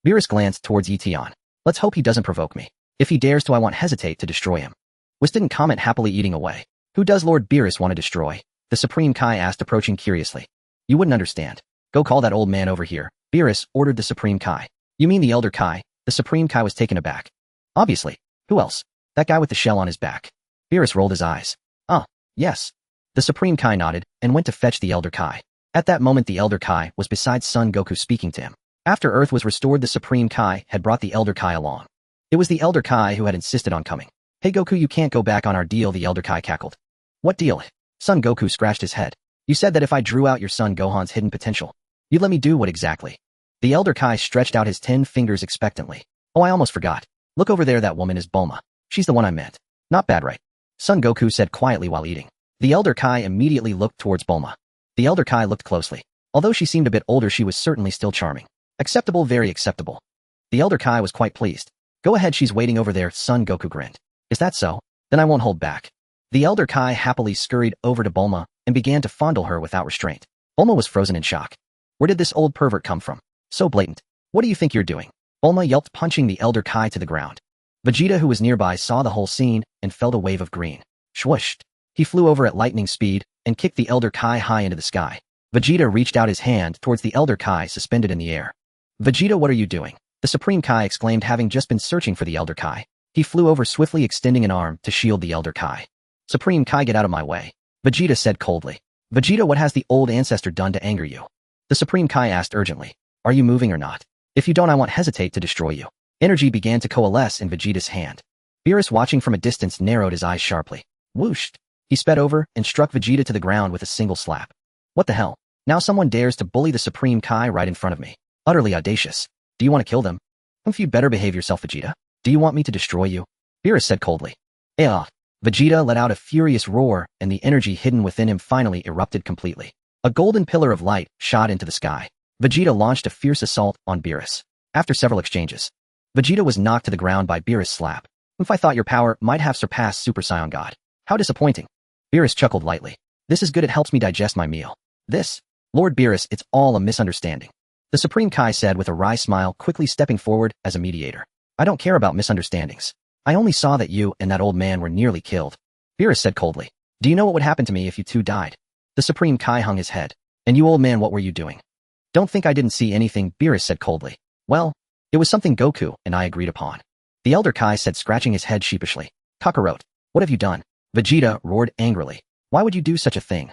Beerus glanced towards Etion. Let's hope he doesn't provoke me. If he dares to, I won't hesitate to destroy him. Whis didn't comment, happily eating away. Who does Lord Beerus want to destroy? The Supreme Kai asked, approaching curiously. You wouldn't understand. Go call that old man over here. Beerus ordered the Supreme Kai. You mean the Elder Kai? The Supreme Kai was taken aback. Obviously. Who else? That guy with the shell on his back. Beerus rolled his eyes. Ah, yes. The Supreme Kai nodded and went to fetch the Elder Kai. At that moment the Elder Kai was beside Son Goku, speaking to him. After Earth was restored, the Supreme Kai had brought the Elder Kai along. It was the Elder Kai who had insisted on coming. Hey Goku, you can't go back on our deal, the Elder Kai cackled. What deal? Son Goku scratched his head. You said that if I drew out your son Gohan's hidden potential, you'd let me do what exactly? The Elder Kai stretched out his 10 fingers expectantly. Oh, I almost forgot. Look over there, that woman is Bulma. She's the one I meant. Not bad, right? Son Goku said quietly while eating. The Elder Kai immediately looked towards Bulma. The Elder Kai looked closely. Although she seemed a bit older, she was certainly still charming. Acceptable, very acceptable. The Elder Kai was quite pleased. Go ahead, she's waiting over there, Son Goku grinned. Is that so? Then I won't hold back. The Elder Kai happily scurried over to Bulma and began to fondle her without restraint. Bulma was frozen in shock. Where did this old pervert come from? So blatant. What do you think you're doing? Bulma yelped, punching the Elder Kai to the ground. Vegeta, who was nearby, saw the whole scene and felt a wave of green. Swooshed. He flew over at lightning speed and kicked the Elder Kai high into the sky. Vegeta reached out his hand towards the Elder Kai suspended in the air. Vegeta, what are you doing? The Supreme Kai exclaimed, having just been searching for the Elder Kai. He flew over swiftly, extending an arm to shield the Elder Kai. Supreme Kai, get out of my way. Vegeta said coldly. Vegeta, what has the old ancestor done to anger you? The Supreme Kai asked urgently. Are you moving or not? If you don't, I won't hesitate to destroy you. Energy began to coalesce in Vegeta's hand. Beerus, watching from a distance, narrowed his eyes sharply. Whooshed. He sped over and struck Vegeta to the ground with a single slap. What the hell? Now someone dares to bully the Supreme Kai right in front of me. Utterly audacious. Do you want to kill them? If you better behave yourself, Vegeta. Do you want me to destroy you? Beerus said coldly. Ah. Vegeta let out a furious roar, and the energy hidden within him finally erupted completely. A golden pillar of light shot into the sky. Vegeta launched a fierce assault on Beerus. After several exchanges, Vegeta was knocked to the ground by Beerus' slap. If I thought your power might have surpassed Super Saiyan God. How disappointing. Beerus chuckled lightly. This is good, it helps me digest my meal. This? Lord Beerus, it's all a misunderstanding. The Supreme Kai said with a wry smile, quickly stepping forward as a mediator. I don't care about misunderstandings. I only saw that you and that old man were nearly killed. Beerus said coldly. Do you know what would happen to me if you two died? The Supreme Kai hung his head. And you, old man, what were you doing? Don't think I didn't see anything, Beerus said coldly. Well, it was something Goku and I agreed upon. The Elder Kai said, scratching his head sheepishly. Kakarot, what have you done? Vegeta roared angrily. Why would you do such a thing?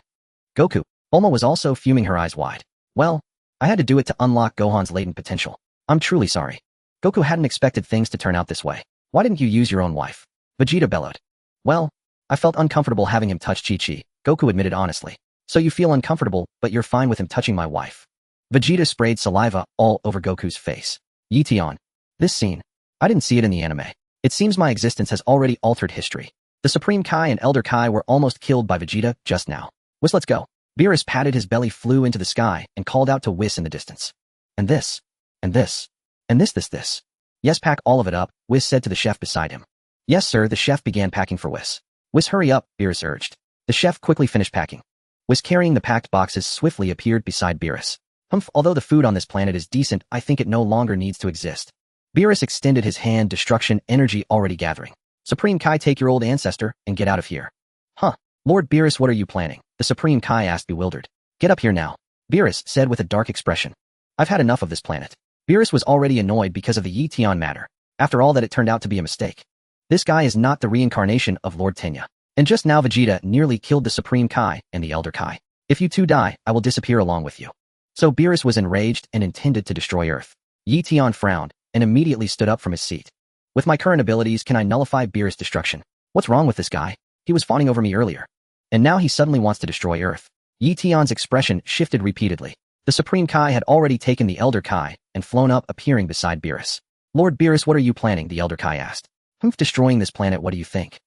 Goku. Bulma was also fuming, her eyes wide. Well, I had to do it to unlock Gohan's latent potential. I'm truly sorry. Goku hadn't expected things to turn out this way. Why didn't you use your own wife? Vegeta bellowed. Well, I felt uncomfortable having him touch Chi-Chi, Goku admitted honestly. So you feel uncomfortable, but you're fine with him touching my wife. Vegeta sprayed saliva all over Goku's face. Eion. This scene. I didn't see it in the anime. It seems my existence has already altered history. The Supreme Kai and Elder Kai were almost killed by Vegeta just now. Whis, let's go. Beerus patted his belly, flew into the sky, and called out to Whis in the distance. And this. And this. And this. Yes, pack all of it up, Whis said to the chef beside him. Yes, sir, the chef began packing for Whis. Whis, hurry up, Beerus urged. The chef quickly finished packing. Whis, carrying the packed boxes, swiftly appeared beside Beerus. Humph, although the food on this planet is decent, I think it no longer needs to exist. Beerus extended his hand, destruction energy already gathering. Supreme Kai, take your old ancestor and get out of here. Huh. Lord Beerus, what are you planning? The Supreme Kai asked, bewildered. Get up here now. Beerus said with a dark expression. I've had enough of this planet. Beerus was already annoyed because of the Eion matter. After all, that it turned out to be a mistake. This guy is not the reincarnation of Lord Tenya. And just now Vegeta nearly killed the Supreme Kai and the Elder Kai. If you two die, I will disappear along with you. So Beerus was enraged and intended to destroy Earth. Eion frowned and immediately stood up from his seat. With my current abilities, can I nullify Beerus' destruction? What's wrong with this guy? He was fawning over me earlier. And now he suddenly wants to destroy Earth. Eion's expression shifted repeatedly. The Supreme Kai had already taken the Elder Kai and flown up, appearing beside Beerus. Lord Beerus, what are you planning? The Elder Kai asked. Destroying this planet, what do you think?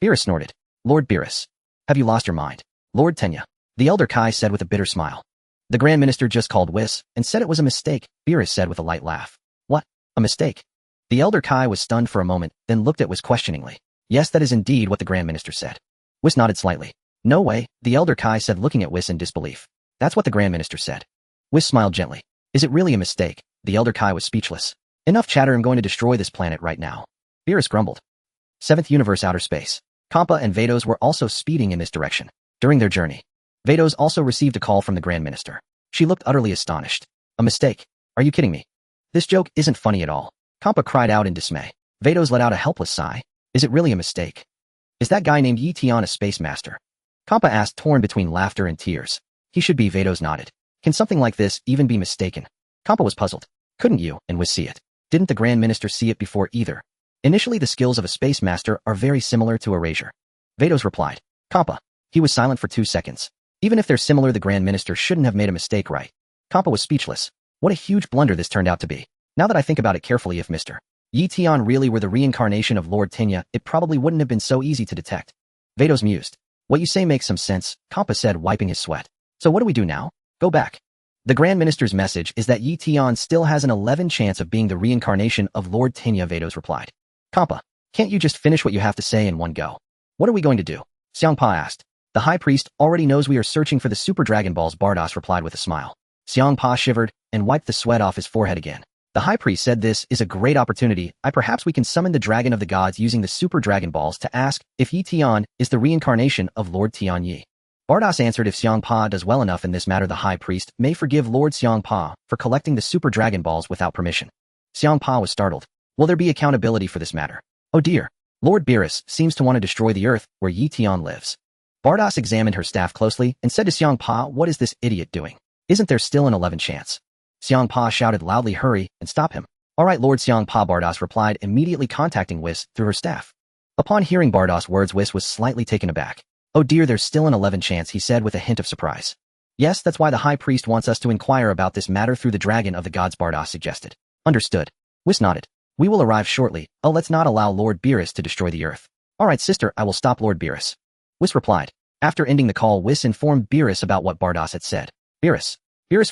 Beerus snorted. Lord Beerus. Have you lost your mind? Lord Tenya. The Elder Kai said with a bitter smile. The Grand Minister just called Whis and said it was a mistake, Beerus said with a light laugh. What? A mistake? The Elder Kai was stunned for a moment, then looked at Whis questioningly. Yes, that is indeed what the Grand Minister said. Whis nodded slightly. No way, the Elder Kai said, looking at Whis in disbelief. That's what the Grand Minister said. Whis smiled gently. Is it really a mistake? The Elder Kai was speechless. Enough chatter, I'm going to destroy this planet right now. Beerus grumbled. 7th Universe, outer space. Kappa and Vados were also speeding in this direction. During their journey, Vados also received a call from the Grand Minister. She looked utterly astonished. A mistake? Are you kidding me? This joke isn't funny at all. Kappa cried out in dismay. Vados let out a helpless sigh. Is it really a mistake? Is that guy named Eion a space master? Kappa asked, torn between laughter and tears. He should be, Vados nodded. Can something like this even be mistaken? Kappa was puzzled. Couldn't you and Whis see it? Didn't the Grand Minister see it before either? Initially, the skills of a space master are very similar to erasure. Vados replied. Kappa. He was silent for 2 seconds. Even if they're similar, the Grand Minister shouldn't have made a mistake, right? Kappa was speechless. What a huge blunder this turned out to be. Now that I think about it carefully, if Mr. Eion really were the reincarnation of Lord Tenya, it probably wouldn't have been so easy to detect. Vados mused. What you say makes some sense, Kappa said, wiping his sweat. So what do we do now? Go back. The Grand Minister's message is that Eion still has an 11 chance of being the reincarnation of Lord Tenya, Vados replied. Kappa, can't you just finish what you have to say in one go? What are we going to do? Xiangpa asked. The High Priest already knows we are searching for the Super Dragon Balls, Bardos replied with a smile. Xiangpa shivered and wiped the sweat off his forehead again. The High Priest said this is a great opportunity. Perhaps we can summon the Dragon of the Gods using the Super Dragon Balls to ask if Eion is the reincarnation of Lord Tianyi. Bardos answered if Xiangpa does well enough in this matter, the High Priest may forgive Lord Xiangpa for collecting the Super Dragon Balls without permission. Xiangpa was startled. Will there be accountability for this matter? Oh dear. Lord Beerus seems to want to destroy the Earth where Eion lives. Bardos examined her staff closely and said to Xiangpa, what is this idiot doing? Isn't there still an 11 chance? Xiangpa shouted loudly, hurry and stop him. All right, Lord Xiangpa, Bardos replied, immediately contacting Whis through her staff. Upon hearing Bardos' words, Whis was slightly taken aback. Oh dear, there's still an 11 chance, he said with a hint of surprise. Yes, that's why the High Priest wants us to inquire about this matter through the Dragon of the Gods, Bardos suggested. Understood. Whis nodded. We will arrive shortly. Oh, let's not allow Lord Beerus to destroy the Earth. All right, sister, I will stop Lord Beerus. Whis replied. After ending the call, Whis informed Beerus about what Bardos had said. Beerus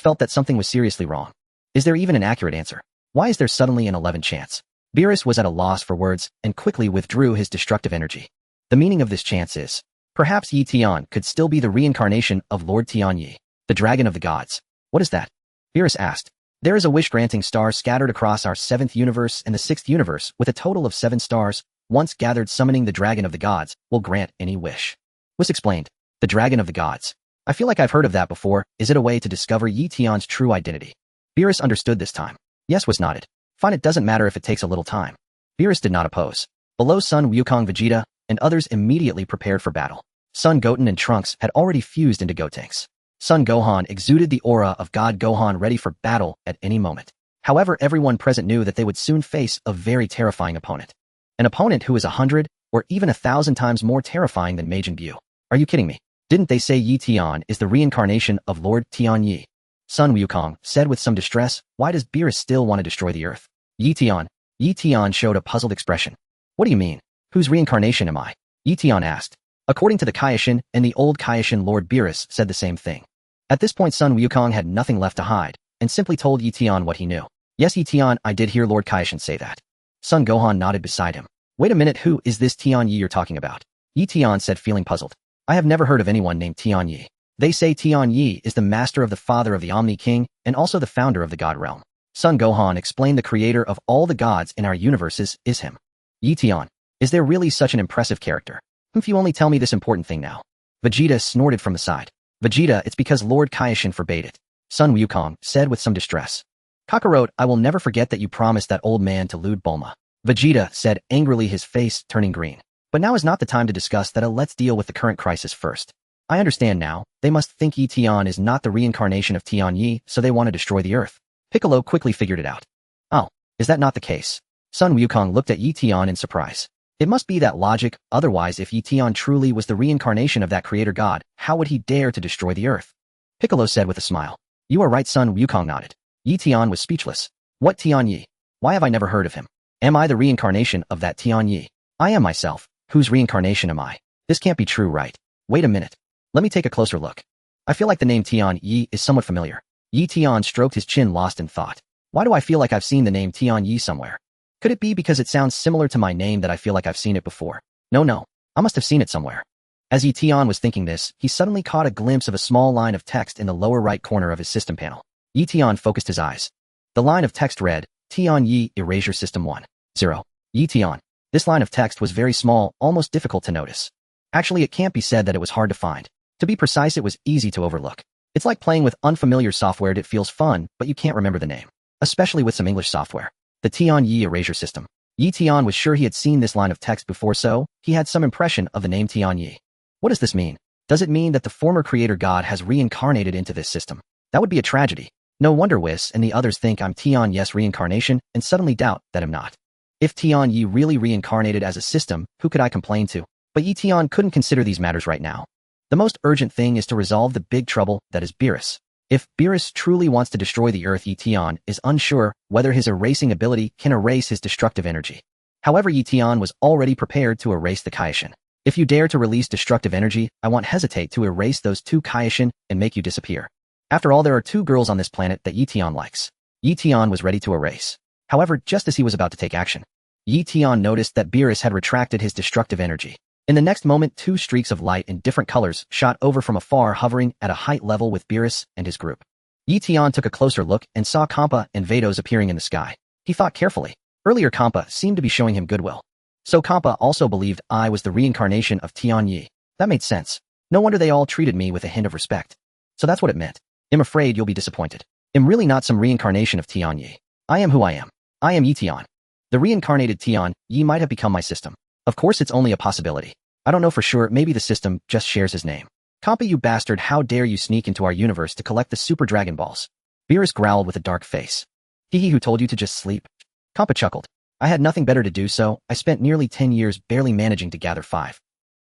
felt that something was seriously wrong. Is there even an accurate answer? Why is there suddenly an 11 chance? Beerus was at a loss for words and quickly withdrew his destructive energy. The meaning of this chance is, perhaps Eion could still be the reincarnation of Lord Tianyi, the Dragon of the Gods. What is that? Beerus asked. There is a wish-granting star scattered across our 7th universe and the 6th universe with a total of 7 stars. Once gathered, summoning the Dragon of the Gods will grant any wish. Whis explained. The Dragon of the Gods. I feel like I've heard of that before. Is it a way to discover Eion's true identity? Beerus understood this time. Yes, Whis nodded. Fine, it doesn't matter if it takes a little time. Beerus did not oppose. Below, Son Wukong, Vegeta, and others immediately prepared for battle. Son Goten and Trunks had already fused into Gotenks. Son Gohan exuded the aura of God Gohan, ready for battle at any moment. However, everyone present knew that they would soon face a very terrifying opponent. An opponent who is 100 or even 1,000 times more terrifying than Majin Buu. Are you kidding me? Didn't they say Yi Tian is the reincarnation of Lord Tianyi? Sun Wukong said with some distress. Why does Beerus still want to destroy the earth? Yi Tian showed a puzzled expression. What do you mean? Whose reincarnation am I? Yi Tian asked. According to the Kaioshin and the old Kaioshin, Lord Beerus said the same thing. At this point, Sun Wukong had nothing left to hide and simply told Yi Tian what he knew. Yes, Yi Tian, I did hear Lord Kaioshin say that. Sun Gohan nodded beside him. Wait a minute, who is this Tianyi you're talking about? Yi Tian said, feeling puzzled. I have never heard of anyone named Tianyi. They say Tianyi is the master of the father of the Omni King and also the founder of the God Realm. Sun Gohan explained the creator of all the gods in our universes is him. Yi Tian, is there really such an impressive character? If you only tell me this important thing now. Vegeta snorted from the side. Vegeta, it's because Lord Kaioshin forbade it. Sun Wukong said with some distress. Kakarot, I will never forget that you promised that old man to elude Bulma. Vegeta said angrily, his face turning green. But now is not the time to discuss that. Let's deal with the current crisis first. I understand now. They must think Yi Tian is not the reincarnation of Tianyi, so they want to destroy the earth. Piccolo quickly figured it out. Oh, is that not the case? Sun Wukong looked at Yi Tian in surprise. It must be that logic, otherwise if Yi Tian truly was the reincarnation of that creator god, how would he dare to destroy the earth? Piccolo said with a smile. You are right, Sun Wukong nodded. Yi Tian was speechless. What Tianyi? Why have I never heard of him? Am I the reincarnation of that Tianyi? I am myself. Whose reincarnation am I? This can't be true, right? Wait a minute. Let me take a closer look. I feel like the name Tianyi is somewhat familiar. Yi Tian stroked his chin, lost in thought. Why do I feel like I've seen the name Tianyi somewhere? Could it be because it sounds similar to my name that I feel like I've seen it before? No. I must have seen it somewhere. As Yi Tian was thinking this, he suddenly caught a glimpse of a small line of text in the lower right corner of his system panel. Yi Tian focused his eyes. The line of text read, Tianyi Erasure System 1. 0. Yi Tian. This line of text was very small, almost difficult to notice. Actually, it can't be said that it was hard to find. To be precise, it was easy to overlook. It's like playing with unfamiliar software. It feels fun, but you can't remember the name. Especially with some English software. The Tianyi Erasure System. Yi Tian was sure he had seen this line of text before, so he had some impression of the name Tianyi. What does this mean? Does it mean that the former creator god has reincarnated into this system? That would be a tragedy. No wonder Whis and the others think I'm Tianyi's reincarnation and suddenly doubt that I'm not. If Tianyi really reincarnated as a system, who could I complain to? But Yi Tian couldn't consider these matters right now. The most urgent thing is to resolve the big trouble that is Beerus. If Beerus truly wants to destroy the earth, Yi Tian is unsure whether his erasing ability can erase his destructive energy. However, Yi Tian was already prepared to erase the Kaioshin. If you dare to release destructive energy, I won't hesitate to erase those two Kaioshin and make you disappear. After all, there are two girls on this planet that Yi Tian likes. Yi Tian was ready to erase. However, just as he was about to take action, Yi Tian noticed that Beerus had retracted his destructive energy. In the next moment, two streaks of light in different colors shot over from afar, hovering at a height level with Beerus and his group. Yi Tian took a closer look and saw Kampa and Vados appearing in the sky. He thought carefully. Earlier, Kampa seemed to be showing him goodwill. So Kampa also believed I was the reincarnation of Tianyi. That made sense. No wonder they all treated me with a hint of respect. So that's what it meant. I'm afraid you'll be disappointed. I'm really not some reincarnation of Tianyi. I am who I am. I am Yi Tian. The reincarnated Tianyi might have become my system. Of course, it's only a possibility. I don't know for sure, maybe the system just shares his name. Kampa, you bastard, how dare you sneak into our universe to collect the Super Dragon Balls? Beerus growled with a dark face. He who told you to just sleep? Kampa chuckled. I had nothing better to do, so I spent nearly 10 years barely managing to gather 5.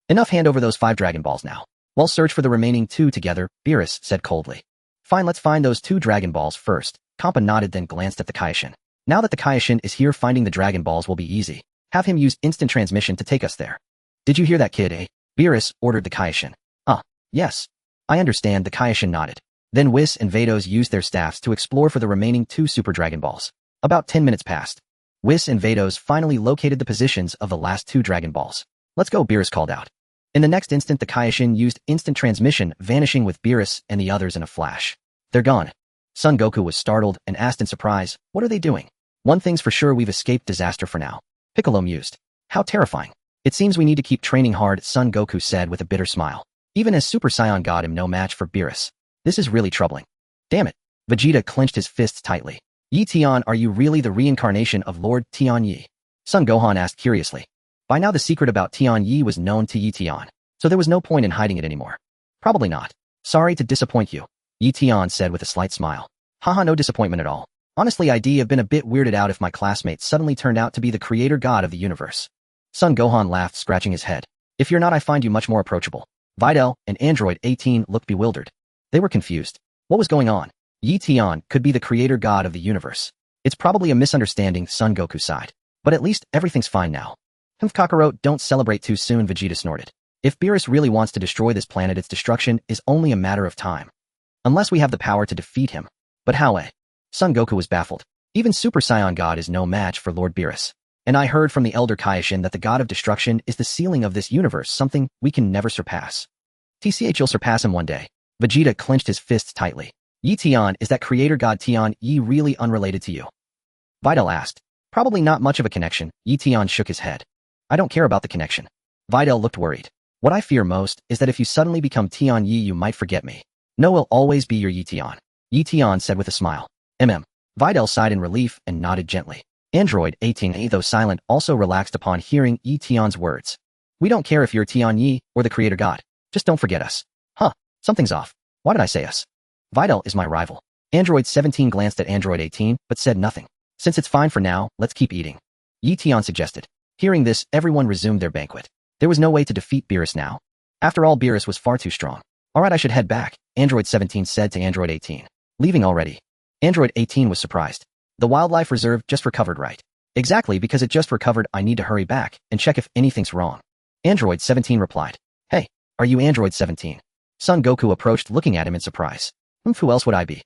Enough, hand over those 5 Dragon Balls now. We'll search for the remaining 2 together, Beerus said coldly. Fine, let's find those 2 Dragon Balls first. Kampa nodded, then glanced at the Kaioshin. Now that the Kaioshin is here, finding the Dragon Balls will be easy. Have him use instant transmission to take us there. Did you hear that, kid, eh? Beerus ordered the Kaioshin. Yes. I understand, the Kaioshin nodded. Then Whis and Vados used their staffs to explore for the remaining 2 Super Dragon Balls. About 10 minutes passed. Whis and Vados finally located the positions of the last 2 Dragon Balls. Let's go, Beerus called out. In the next instant, the Kaioshin used instant transmission, vanishing with Beerus and the others in a flash. They're gone. Son Goku was startled and asked in surprise, what are they doing? One thing's for sure, we've escaped disaster for now. Piccolo mused. How terrifying. It seems we need to keep training hard, Son Goku said with a bitter smile. Even as Super Saiyan God, I'm no match for Beerus. This is really troubling. Damn it. Vegeta clenched his fists tightly. Yi Tian, are you really the reincarnation of Lord Tianyi? Son Gohan asked curiously. By now the secret about Tianyi was known to Yi Tian, so there was no point in hiding it anymore. Probably not. Sorry to disappoint you, Eion said with a slight smile. Haha, no disappointment at all. Honestly, I'd have been a bit weirded out if my classmate suddenly turned out to be the creator god of the universe. Son Gohan laughed, scratching his head. If you're not, I find you much more approachable. Videl and Android 18 looked bewildered. They were confused. What was going on? Eion could be the creator god of the universe. It's probably a misunderstanding, Son Goku sighed. But at least everything's fine now. Kakarot, don't celebrate too soon, Vegeta snorted. If Beerus really wants to destroy this planet, its destruction is only a matter of time. Unless we have the power to defeat him. But how, eh? Son Goku was baffled. Even Super Saiyan God is no match for Lord Beerus. And I heard from the Elder Kaioshin that the god of destruction is the ceiling of this universe, something we can never surpass. TCH, you'll surpass him one day. Vegeta clenched his fists tightly. Eion, is that creator god Tion Yi really unrelated to you? Videl asked. Probably not much of a connection. Eion shook his head. I don't care about the connection. Videl looked worried. What I fear most is that if you suddenly become Tion Yi, you might forget me. No, will always be your Eion. Eion said with a smile. Videl sighed in relief and nodded gently. Android 18, though silent, also relaxed upon hearing Etion's words. We don't care if you're Tion Yi or the creator god. Just don't forget us. Huh, something's off. Why did I say us? Videl is my rival. Android 17 glanced at Android 18, but said nothing. Since it's fine for now, let's keep eating. Eion suggested. Hearing this, everyone resumed their banquet. There was no way to defeat Beerus now. After all, Beerus was far too strong. Alright, I should head back, Android 17 said to Android 18. Leaving already? Android 18 was surprised. The wildlife reserve just recovered, right? Exactly, because it just recovered, I need to hurry back and check if anything's wrong. Android 17 replied. Hey, are you Android 17? Son Goku approached, looking at him in surprise. Who else would I be?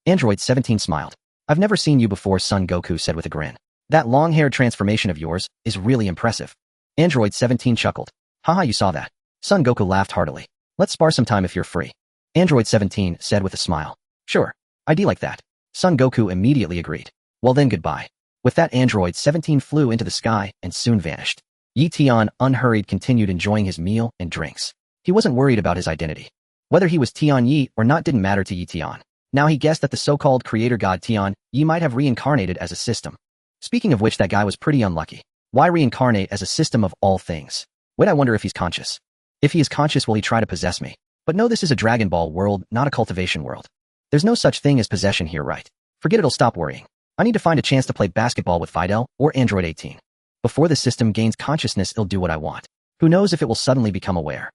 Android 17 smiled. I've never seen you before, Son Goku said with a grin. That long-haired transformation of yours is really impressive. Android 17 chuckled. Haha, you saw that. Son Goku laughed heartily. Let's spar some time if you're free. Android 17 said with a smile. Sure, I'd like that. Son Goku immediately agreed. Well then, goodbye. With that, Android 17 flew into the sky and soon vanished. Eion, unhurried, continued enjoying his meal and drinks. He wasn't worried about his identity. Whether he was Tion Yi or not didn't matter to Eion. Now he guessed that the so-called creator god Tion Yi might have reincarnated as a system. Speaking of which, that guy was pretty unlucky. Why reincarnate as a system of all things? Wait, I wonder if he's conscious. If he is conscious, will he try to possess me? But no, this is a Dragon Ball world, not a cultivation world. There's no such thing as possession here, right? Forget it'll stop worrying. I need to find a chance to play basketball with Videl or Android 18. Before the system gains consciousness, it'll do what I want. Who knows if it will suddenly become aware.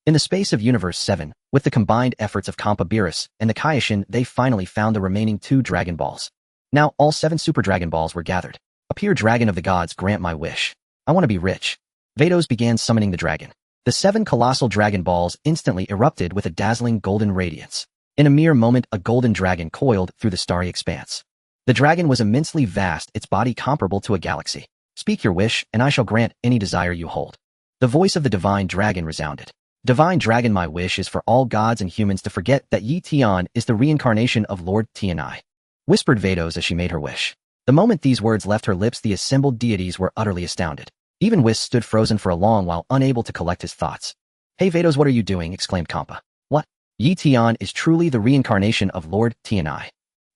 In the space of Universe 7, with the combined efforts of Kampa, Beerus, and the Kaioshin, they finally found the remaining 2 Dragon Balls. Now, all 7 Super Dragon Balls were gathered. Appear, Dragon of the Gods, grant my wish. I want to be rich. Vados began summoning the dragon. The 7 colossal Dragon Balls instantly erupted with a dazzling golden radiance. In a mere moment, a golden dragon coiled through the starry expanse. The dragon was immensely vast, its body comparable to a galaxy. Speak your wish, and I shall grant any desire you hold. The voice of the divine dragon resounded. Divine dragon, my wish is for all gods and humans to forget that Eion is the reincarnation of Lord Tianai, whispered Vados as she made her wish. The moment these words left her lips, the assembled deities were utterly astounded. Even Whis stood frozen for a long while, unable to collect his thoughts. Hey Vados, what are you doing? Exclaimed Kampa. What? Eion is truly the reincarnation of Lord Tianai.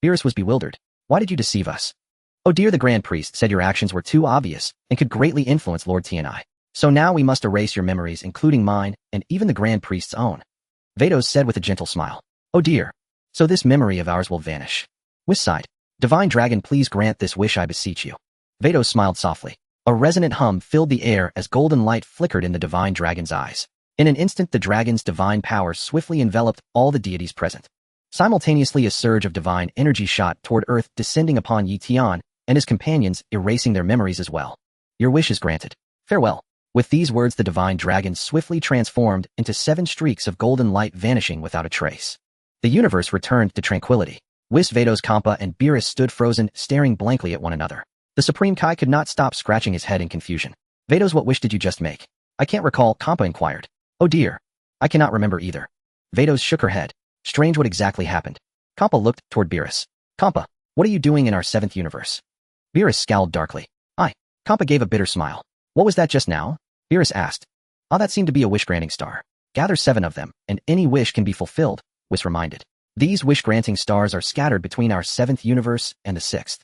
Beerus was bewildered. Why did you deceive us? Oh dear, the Grand Priest said your actions were too obvious and could greatly influence Lord Tianai. So now we must erase your memories, including mine and even the Grand Priest's own. Vados said with a gentle smile. Oh dear. So this memory of ours will vanish. Whis sighed. Divine Dragon, please grant this wish, I beseech you. Vados smiled softly. A resonant hum filled the air as golden light flickered in the Divine Dragon's eyes. In an instant, the dragon's divine power swiftly enveloped all the deities present. Simultaneously, a surge of divine energy shot toward Earth, descending upon Eion and his companions, erasing their memories as well. Your wish is granted. Farewell. With these words, the divine dragon swiftly transformed into 7 streaks of golden light, vanishing without a trace. The universe returned to tranquility. Whis, Vados, Kampa, and Beerus stood frozen, staring blankly at one another. The Supreme Kai could not stop scratching his head in confusion. Vados, what wish did you just make? I can't recall, Kampa inquired. Oh dear. I cannot remember either. Vados shook her head. Strange, what exactly happened? Kampa looked toward Beerus. Kampa, what are you doing in our 7th universe? Beerus scowled darkly. Kampa gave a bitter smile. What was that just now? Beerus asked. That seemed to be a wish-granting star. Gather 7 of them, and any wish can be fulfilled, Whis reminded. These wish-granting stars are scattered between our 7th universe and the 6th.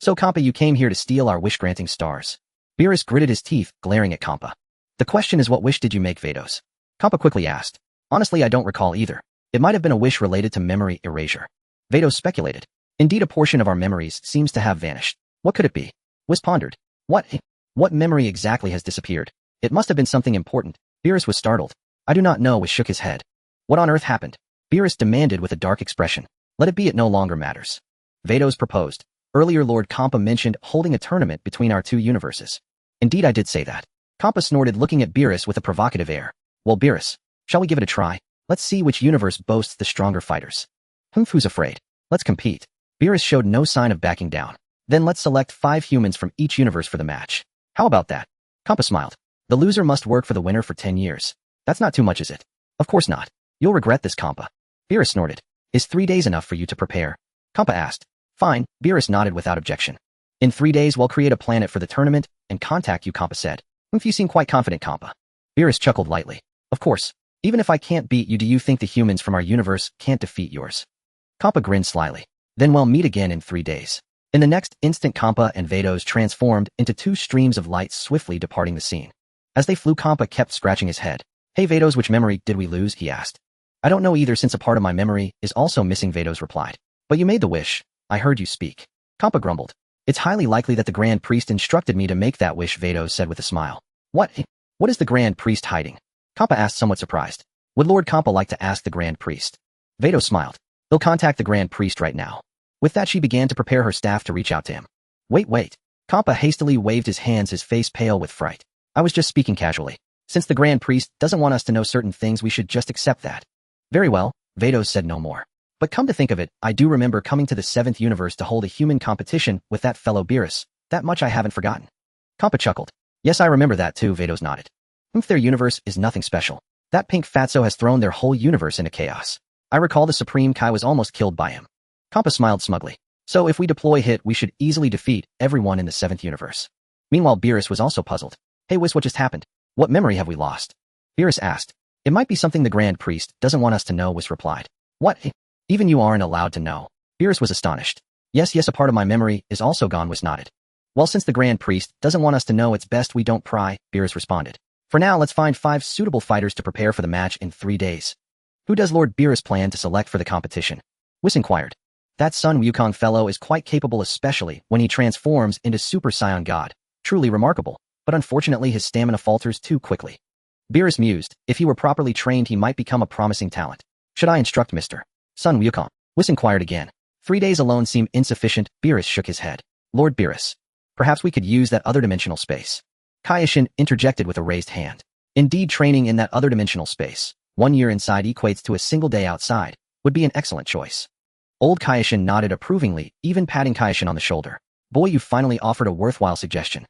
So Kampa, you came here to steal our wish-granting stars. Beerus gritted his teeth, glaring at Kampa. The question is, what wish did you make, Vados? Kampa quickly asked. Honestly, I don't recall either. It might have been a wish related to memory erasure. Videl speculated. Indeed, a portion of our memories seems to have vanished. What could it be? Whis pondered. What memory exactly has disappeared? It must have been something important. Beerus was startled. I do not know. Whis shook his head. What on earth happened? Beerus demanded with a dark expression. Let it be, it no longer matters. Videl proposed. Earlier Lord Kampa mentioned holding a tournament between our two universes. Indeed, I did say that. Kampa snorted, looking at Beerus with a provocative air. Well, Beerus, shall we give it a try? Let's see which universe boasts the stronger fighters. Who's afraid? Let's compete. Beerus showed no sign of backing down. Then let's select 5 humans from each universe for the match. How about that? Kampa smiled. The loser must work for the winner for 10 years. That's not too much, is it? Of course not. You'll regret this, Kampa. Beerus snorted. Is 3 days enough for you to prepare? Kampa asked. Fine, Beerus nodded without objection. In 3 days we'll create a planet for the tournament and contact you, Kampa said. You seem quite confident, Kampa. Beerus chuckled lightly. Of course. Even if I can't beat you, do you think the humans from our universe can't defeat yours? Kampa grinned slyly. Then we'll meet again in 3 days. In the next instant, Kampa and Videl transformed into 2 streams of light, swiftly departing the scene. As they flew, Kampa kept scratching his head. Hey Videl, which memory did we lose? He asked. I don't know either, since a part of my memory is also missing, Videl replied. But you made the wish. I heard you speak. Kampa grumbled. It's highly likely that the Grand Priest instructed me to make that wish, Videl said with a smile. What is the Grand Priest hiding? Kampa asked, somewhat surprised. Would Lord Kampa like to ask the Grand Priest? Videl smiled. He'll contact the Grand Priest right now. With that, she began to prepare her staff to reach out to him. Wait. Kampa hastily waved his hands, his face pale with fright. I was just speaking casually. Since the Grand Priest doesn't want us to know certain things, we should just accept that. Very well, Videl said no more. But come to think of it, I do remember coming to the 7th universe to hold a human competition with that fellow Beerus. That much I haven't forgotten. Kampa chuckled. Yes, I remember that too, Videl nodded. Their universe is nothing special. That pink fatso has thrown their whole universe into chaos. I recall the Supreme Kai was almost killed by him. Kampa smiled smugly. So if we deploy Hit, we should easily defeat everyone in the 7th universe. Meanwhile, Beerus was also puzzled. Hey Whis, what just happened? What memory have we lost? Beerus asked. It might be something the Grand Priest doesn't want us to know, Whis replied. What? Even you aren't allowed to know. Beerus was astonished. Yes, a part of my memory is also gone, Whis nodded. Well, since the Grand Priest doesn't want us to know, it's best we don't pry, Beerus responded. For now, let's find 5 suitable fighters to prepare for the match in 3 days. Who does Lord Beerus plan to select for the competition? Whis inquired. That Sun Wukong fellow is quite capable, especially when he transforms into Super Saiyan God. Truly remarkable, but unfortunately his stamina falters too quickly. Beerus mused. If he were properly trained, he might become a promising talent. Should I instruct Mr. Sun Wukong? Whis inquired again. 3 days alone seem insufficient. Beerus shook his head. Lord Beerus, perhaps we could use that other dimensional space. Kaioshin interjected with a raised hand. Indeed, training in that other dimensional space, 1 year inside equates to a single day outside, would be an excellent choice. Old Kaioshin nodded approvingly, even patting Kaioshin on the shoulder. Boy, you finally offered a worthwhile suggestion.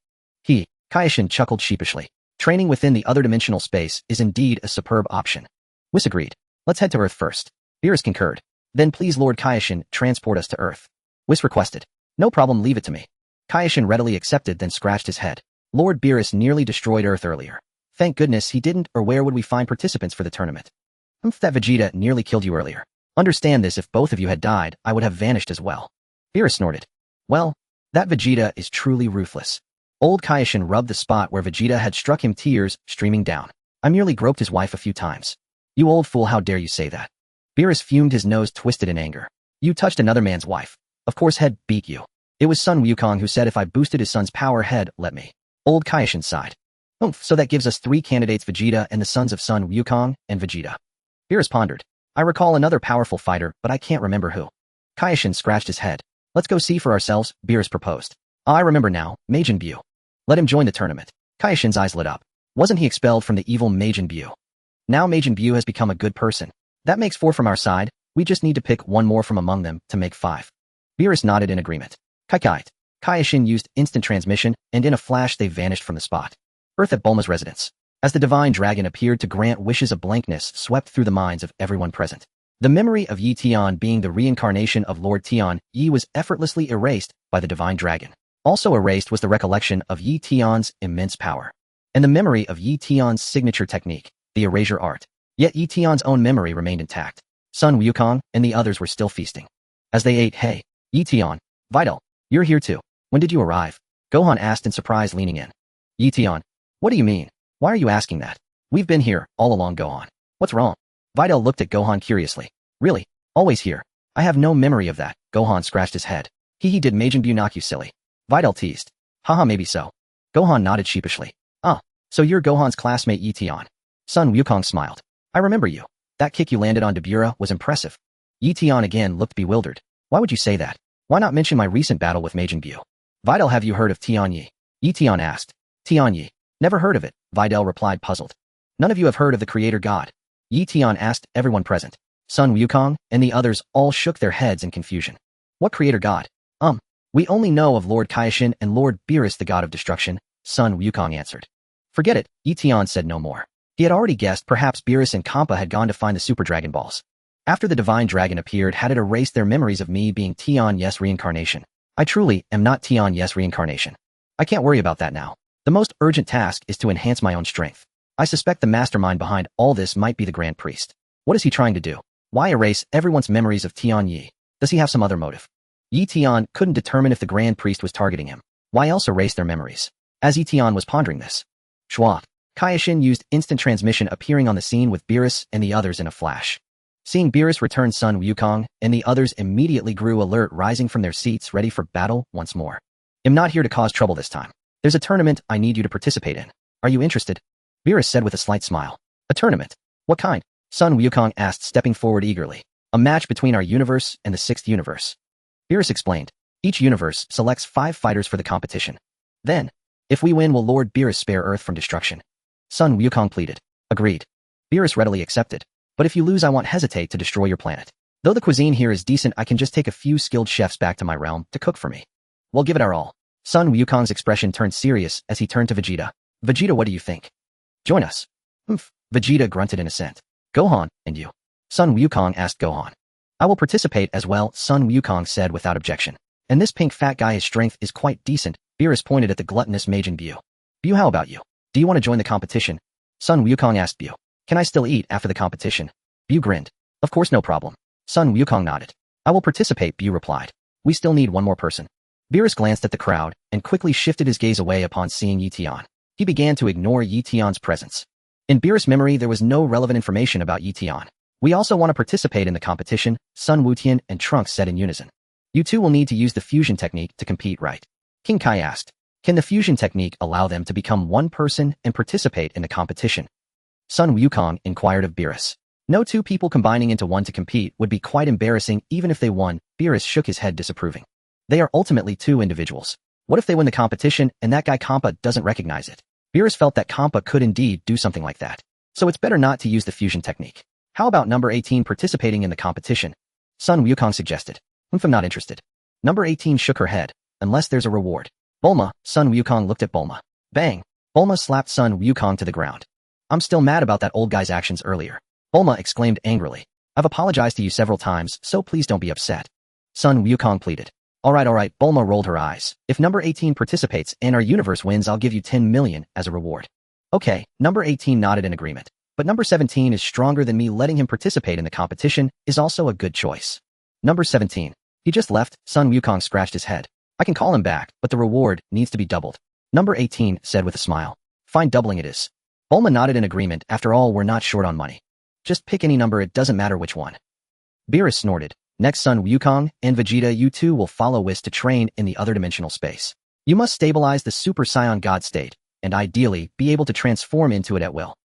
Kaioshin chuckled sheepishly. Training within the other dimensional space is indeed a superb option. Whis agreed. Let's head to Earth first. Beerus concurred. Then please, Lord Kaioshin, transport us to Earth. Whis requested. No problem, leave it to me. Kaioshin readily accepted, then scratched his head. Lord Beerus nearly destroyed Earth earlier. Thank goodness he didn't, or where would we find participants for the tournament? That Vegeta nearly killed you earlier. Understand this, if both of you had died, I would have vanished as well. Beerus snorted. Well, that Vegeta is truly ruthless. Old Kaioshin rubbed the spot where Vegeta had struck him, tears streaming down. I merely groped his wife a few times. You old fool, how dare you say that? Beerus fumed, his nose twisted in anger. You touched another man's wife. Of course he'd beat you. It was Sun Wukong who said if I boosted his son's power, he'd let me. Old Kaioshin sighed. So that gives us 3 candidates, Vegeta and the sons of Sun Wukong and Vegeta. Beerus pondered. I recall another powerful fighter, but I can't remember who. Kaioshin scratched his head. Let's go see for ourselves, Beerus proposed. I remember now, Majin Buu. Let him join the tournament. Kaioshin's eyes lit up. Wasn't he expelled from the evil Majin Buu? Now Majin Buu has become a good person. That makes 4 from our side. We just need to pick 1 more from among them to make 5. Beerus nodded in agreement. Kite. Kaioshin used instant transmission, and in a flash they vanished from the spot. Earth at Bulma's residence. As the divine dragon appeared to grant wishes, a blankness swept through the minds of everyone present. The memory of Yi Tian, being the reincarnation of Lord Tian, Yi was effortlessly erased by the divine dragon. Also erased was the recollection of Yi Tian's immense power, and the memory of Yi Tian's signature technique, the erasure art. Yet Yi Tian's own memory remained intact. Sun Wukong and the others were still feasting. As they ate, hey, Yi Tian, Videl, you're here too. When did you arrive? Gohan asked in surprise, leaning in. Yi Tian, what do you mean? Why are you asking that? We've been here all along, Gohan. What's wrong? Videl looked at Gohan curiously. Really? Always here? I have no memory of that. Gohan scratched his head. He did Majin Buu knock you silly? Videl teased. Haha, maybe so. Gohan nodded sheepishly. Ah, so you're Gohan's classmate Eion. Sun Wukong smiled. I remember you. That kick you landed on Dabura was impressive. Eion again looked bewildered. Why would you say that? Why not mention my recent battle with Majin Buu? Videl, have you heard of Tianyi? Eion asked. Tianyi. Never heard of it, Videl replied puzzled. None of you have heard of the creator god? Eion asked everyone present. Sun Wukong and the others all shook their heads in confusion. What creator god? We only know of Lord Kaioshin and Lord Beerus, the god of destruction, Sun Wukong answered. Forget it, Eion said no more. He had already guessed perhaps Beerus and Kampa had gone to find the Super Dragon Balls. After the Divine Dragon appeared, had it erased their memories of me being Tianyi's reincarnation. I truly am not Tianyi's reincarnation. I can't worry about that now. The most urgent task is to enhance my own strength. I suspect the mastermind behind all this might be the Grand Priest. What is he trying to do? Why erase everyone's memories of Tianyi? Does he have some other motive? Eion couldn't determine if the Grand Priest was targeting him. Why else erase their memories? As Eion was pondering this, Schwa, Kaioshin used instant transmission, appearing on the scene with Beerus and the others in a flash. Seeing Beerus return, Sun Wukong and the others immediately grew alert, rising from their seats ready for battle once more. I'm not here to cause trouble this time. There's a tournament I need you to participate in. Are you interested? Beerus said with a slight smile. A tournament? What kind? Sun Wukong asked, stepping forward eagerly. A match between our universe and the 6th universe. Beerus explained. Each universe selects 5 fighters for the competition. Then, if we win, will Lord Beerus spare Earth from destruction? Sun Wukong pleaded. Agreed. Beerus readily accepted. But if you lose, I won't hesitate to destroy your planet. Though the cuisine here is decent, I can just take a few skilled chefs back to my realm to cook for me. We'll give it our all. Sun Wukong's expression turned serious as he turned to Vegeta. Vegeta, what do you think? Join us. Vegeta grunted in assent. Gohan, and you? Sun Wukong asked Gohan. I will participate as well, Sun Wukong said without objection. And this pink fat guy, his strength is quite decent. Beerus pointed at the gluttonous Majin Buu. Buu, how about you? Do you want to join the competition? Sun Wukong asked Buu. Can I still eat after the competition? Buu grinned. Of course, no problem. Sun Wukong nodded. I will participate, Buu replied. We still need one more person. Beerus glanced at the crowd and quickly shifted his gaze away upon seeing Eion. He began to ignore Eion's presence. In Beerus' memory, there was no relevant information about Eion. We also want to participate in the competition, Sun Wutian and Trunks said in unison. You two will need to use the fusion technique to compete, right? King Kai asked. Can the fusion technique allow them to become one person and participate in the competition? Sun Wukong inquired of Beerus. No two people combining into one to compete would be quite embarrassing even if they won. Beerus shook his head disapproving. They are ultimately 2 individuals. What if they win the competition and that guy Kampa doesn't recognize it? Beerus felt that Kampa could indeed do something like that. So it's better not to use the fusion technique. How about number 18 participating in the competition? Sun Wukong suggested. I'm not interested. Number 18 shook her head. Unless there's a reward. Bulma, Sun Wukong looked at Bulma. Bang. Bulma slapped Sun Wukong to the ground. I'm still mad about that old guy's actions earlier. Bulma exclaimed angrily. I've apologized to you several times, so please don't be upset. Sun Wukong pleaded. Alright, Bulma rolled her eyes. If number 18 participates and our universe wins, I'll give you 10 million as a reward. Okay, number 18 nodded in agreement. But number 17 is stronger than me. Letting him participate in the competition is also a good choice. Number 17. He just left. Sun Wukong scratched his head. I can call him back, but the reward needs to be doubled. Number 18 said with a smile. Fine, doubling it is. Bulma nodded in agreement. After all, we're not short on money. Just pick any number, it doesn't matter which one. Beerus snorted. Next, Sun Wukong and Vegeta, you two will follow Whis to train in the other dimensional space. You must stabilize the Super Saiyan God state, and ideally, be able to transform into it at will.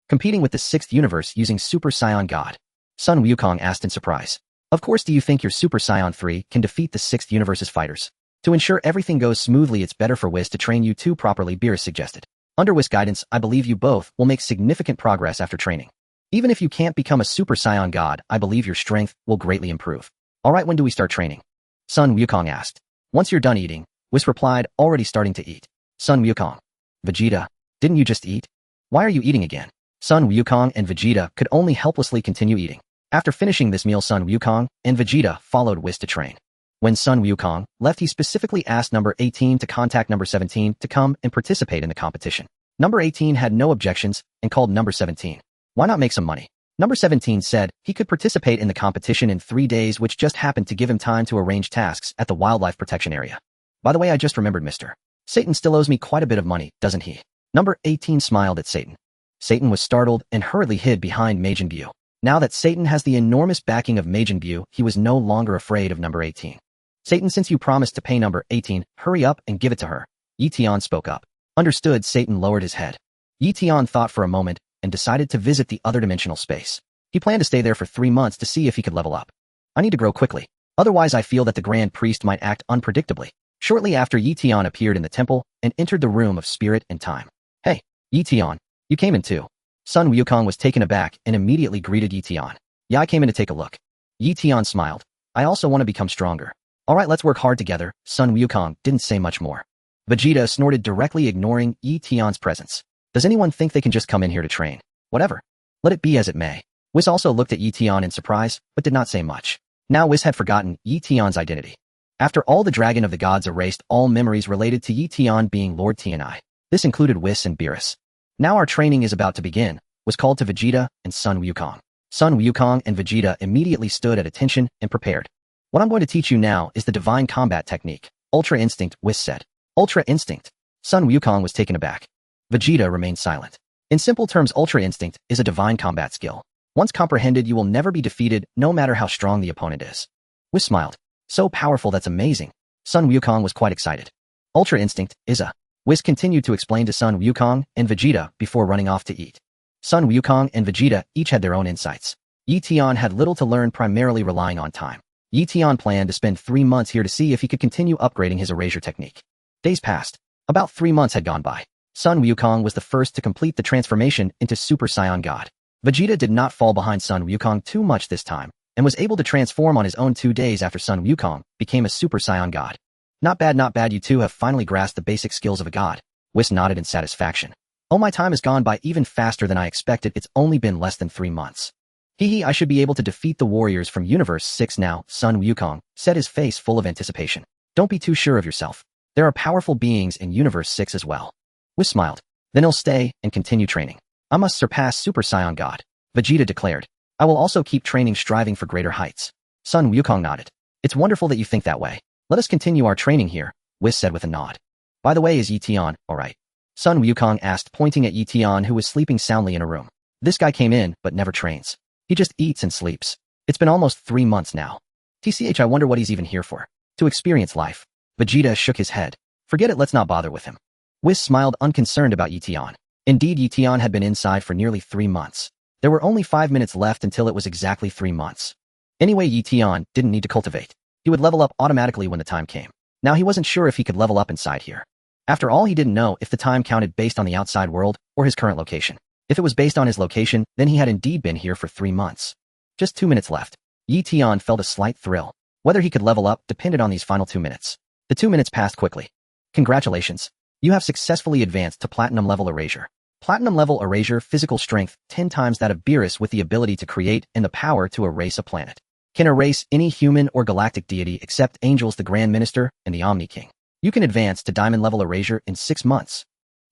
Competing with the 6th universe using Super Saiyan God? Sun Wukong asked in surprise. Of course, do you think your Super Saiyan 3 can defeat the 6th universe's fighters? To ensure everything goes smoothly, it's better for Whis to train you two properly, Beerus suggested. Under Whis' guidance, I believe you both will make significant progress after training. Even if you can't become a Super Saiyan God, I believe your strength will greatly improve. Alright, when do we start training? Sun Wukong asked. Once you're done eating, Whis replied, already starting to eat. Sun Wukong. Vegeta, didn't you just eat? Why are you eating again? Sun Wukong and Vegeta could only helplessly continue eating. After finishing this meal, Sun Wukong and Vegeta followed Whis to train. When Sun Wukong left, he specifically asked number 18 to contact number 17 to come and participate in the competition. Number 18 had no objections and called number 17. Why not make some money? Number 17 said he could participate in the competition in 3 days, which just happened to give him time to arrange tasks at the wildlife protection area. By the way, I just remembered Mr. Satan still owes me quite a bit of money, doesn't he? Number 18 smiled at Satan. Satan was startled and hurriedly hid behind Majin Buu. Now that Satan has the enormous backing of Majin Buu, he was no longer afraid of number 18. Satan, since you promised to pay number 18, hurry up and give it to her. Eion spoke up. Understood. Satan lowered his head. Eion thought for a moment and decided to visit the other dimensional space. He planned to stay there for 3 months to see if he could level up. I need to grow quickly. Otherwise I feel that the Grand Priest might act unpredictably. Shortly after, Eion appeared in the temple and entered the room of spirit and time. Hey, Eion, you came in too. Sun Wukong was taken aback and immediately greeted Eion. Yeah, I came in to take a look. Eion smiled. I also want to become stronger. Alright, let's work hard together. Sun Wukong didn't say much more. Vegeta snorted, directly ignoring Eion's presence. Does anyone think they can just come in here to train? Whatever. Let it be as it may. Whis also looked at Eion in surprise, but did not say much. Now Whis had forgotten Eion's identity. After all, the Dragon of the Gods erased all memories related to Eion being Lord Tianai. This included Whis and Beerus. Now our training is about to begin, was called to Vegeta and Sun Wukong. Sun Wukong and Vegeta immediately stood at attention and prepared. What I'm going to teach you now is the divine combat technique. Ultra Instinct, Whis said. Ultra Instinct. Sun Wukong was taken aback. Vegeta remained silent. In simple terms, Ultra Instinct is a divine combat skill. Once comprehended, you will never be defeated, no matter how strong the opponent is. Whis smiled. So powerful, that's amazing. Sun Wukong was quite excited. Ultra Instinct is a... Whis continued to explain to Sun Wukong and Vegeta before running off to eat. Sun Wukong and Vegeta each had their own insights. Eion had little to learn, primarily relying on time. Eion planned to spend 3 months here to see if he could continue upgrading his erasure technique. Days passed. About 3 months had gone by. Sun Wukong was the first to complete the transformation into Super Saiyan God. Vegeta did not fall behind Sun Wukong too much this time, and was able to transform on his own 2 days after Sun Wukong became a Super Saiyan God. Not bad, not bad. You two have finally grasped the basic skills of a god. Whis nodded in satisfaction. Oh, my time has gone by even faster than I expected. It's only been less than 3 months. Hee, I should be able to defeat the warriors from Universe 6 now, Sun Wukong said, his face full of anticipation. Don't be too sure of yourself. There are powerful beings in Universe 6 as well. Whis smiled. Then he'll stay and continue training. I must surpass Super Saiyan God, Vegeta declared. I will also keep training, striving for greater heights. Sun Wukong nodded. It's wonderful that you think that way. Let us continue our training here, Whis said with a nod. By the way, is Eion alright? Sun Wukong asked, pointing at Eion, who was sleeping soundly in a room. This guy came in, but never trains. He just eats and sleeps. It's been almost 3 months now. TCH, I wonder what he's even here for. To experience life. Vegeta shook his head. Forget it, let's not bother with him. Whis smiled, unconcerned about Eion. Indeed, Eion had been inside for nearly 3 months. There were only 5 minutes left until it was exactly 3 months. Anyway, Eion didn't need to cultivate. He would level up automatically when the time came. Now he wasn't sure if he could level up inside here. After all, he didn't know if the time counted based on the outside world or his current location. If it was based on his location, then he had indeed been here for 3 months. Just 2 minutes left. Eion felt a slight thrill. Whether he could level up depended on these final 2 minutes. The 2 minutes passed quickly. Congratulations. You have successfully advanced to Platinum level erasure. Platinum level erasure, physical strength 10 times that of Beerus, with the ability to create and the power to erase a planet. Can erase any human or galactic deity except angels, the Grand Minister, and the Omni King. You can advance to Diamond level erasure in 6 months.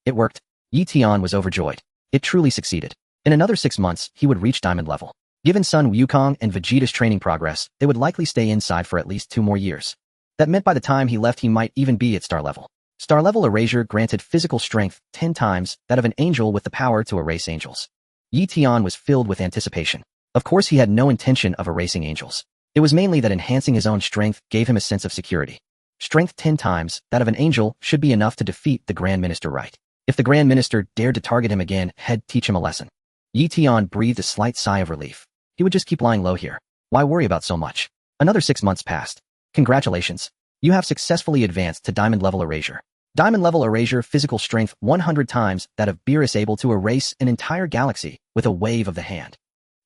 It worked. Eion was overjoyed. It truly succeeded. In another 6 months, he would reach Diamond level. Given Sun Wukong and Vegeta's training progress, they would likely stay inside for at least 2 more years. That meant by the time he left, he might even be at Star level. Star level erasure granted physical strength 10 times that of an angel, with the power to erase angels. Eion was filled with anticipation. Of course, he had no intention of erasing angels. It was mainly that enhancing his own strength gave him a sense of security. Strength 10 times that of an angel should be enough to defeat the Grand Minister, right? If the Grand Minister dared to target him again, he'd teach him a lesson. Eion breathed a slight sigh of relief. He would just keep lying low here. Why worry about so much? Another 6 months passed. Congratulations. You have successfully advanced to Diamond level erasure. Diamond level erasure, physical strength 100 times that of Beerus, able to erase an entire galaxy with a wave of the hand.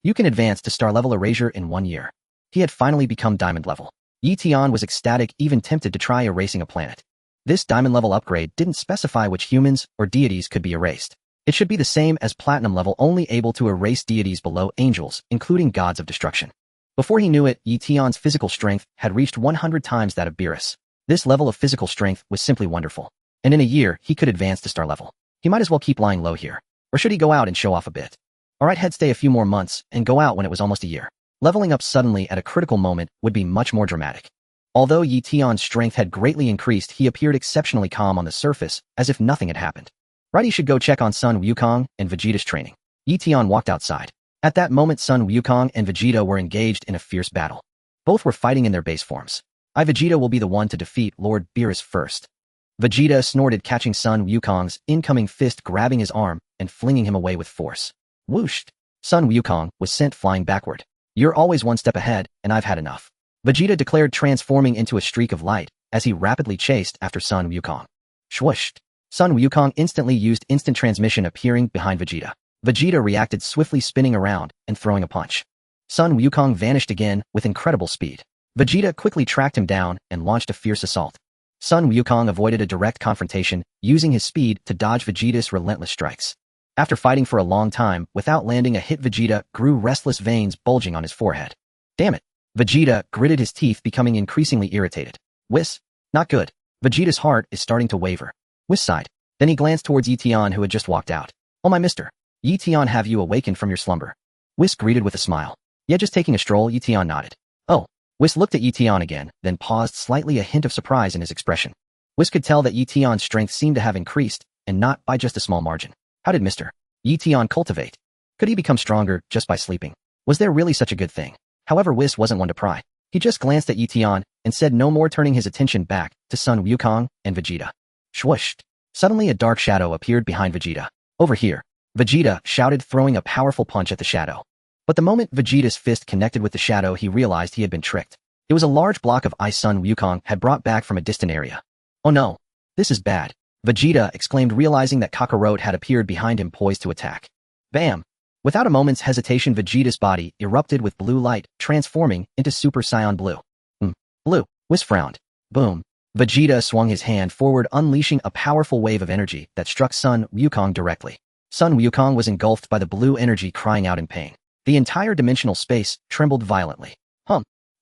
You can advance to Star level erasure in 1 year. He had finally become Diamond level. Eion was ecstatic, even tempted to try erasing a planet. This Diamond level upgrade didn't specify which humans or deities could be erased. It should be the same as Platinum level, only able to erase deities below angels, including gods of destruction. Before he knew it, Eion's physical strength had reached 100 times that of Beerus. This level of physical strength was simply wonderful. And in a year, he could advance to Star level. He might as well keep lying low here. Or should he go out and show off a bit? Alright, he'd stay a few more months and go out when it was almost a year. Leveling up suddenly at a critical moment would be much more dramatic. Although Eion's strength had greatly increased, he appeared exceptionally calm on the surface, as if nothing had happened. Right, he should go check on Sun Wukong and Vegeta's training. Eion walked outside. At that moment, Sun Wukong and Vegeta were engaged in a fierce battle. Both were fighting in their base forms. Vegeta will be the one to defeat Lord Beerus first. Vegeta snorted, catching Sun Wukong's incoming fist, grabbing his arm and flinging him away with force. Whooshed. Sun Wukong was sent flying backward. You're always one step ahead, and I've had enough, Vegeta declared, transforming into a streak of light as he rapidly chased after Sun Wukong. Swooshed. Sun Wukong instantly used instant transmission, appearing behind Vegeta. Vegeta reacted swiftly, spinning around and throwing a punch. Sun Wukong vanished again with incredible speed. Vegeta quickly tracked him down and launched a fierce assault. Sun Wukong avoided a direct confrontation, using his speed to dodge Vegeta's relentless strikes. After fighting for a long time without landing a hit, Vegeta grew restless, veins bulging on his forehead. Damn it. Vegeta gritted his teeth, becoming increasingly irritated. Whis. Not good. Vegeta's heart is starting to waver. Whis sighed. Then he glanced towards Eion, who had just walked out. Oh my mister. Eion, have you awakened from your slumber? Whis greeted with a smile. Yeah, just taking a stroll, Eion nodded. Oh. Whis looked at Eion again, then paused, slightly a hint of surprise in his expression. Whis could tell that Eion's strength seemed to have increased, and not by just a small margin. How did Mr. Eion cultivate? Could he become stronger just by sleeping? Was there really such a good thing? However, Whis wasn't one to pry. He just glanced at Eion and said no more, turning his attention back to Sun Wukong and Vegeta. Swooshed. Suddenly a dark shadow appeared behind Vegeta. Over here. Vegeta shouted, throwing a powerful punch at the shadow. But the moment Vegeta's fist connected with the shadow, he realized he had been tricked. It was a large block of ice Sun Wukong had brought back from a distant area. Oh no. This is bad. Vegeta exclaimed, realizing that Kakarot had appeared behind him, poised to attack. Bam! Without a moment's hesitation, Vegeta's body erupted with blue light, transforming into Super Saiyan Blue. Blue. Whis frowned. Boom. Vegeta swung his hand forward, unleashing a powerful wave of energy that struck Sun Wukong directly. Sun Wukong was engulfed by the blue energy, crying out in pain. The entire dimensional space trembled violently.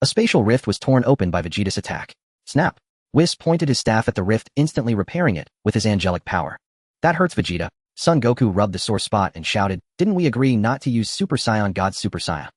A spatial rift was torn open by Vegeta's attack. Snap. Whis pointed his staff at the rift, instantly repairing it with his angelic power. That hurts, Vegeta. Son Goku rubbed the sore spot and shouted, didn't we agree not to use Super Saiyan God Super Saiyan?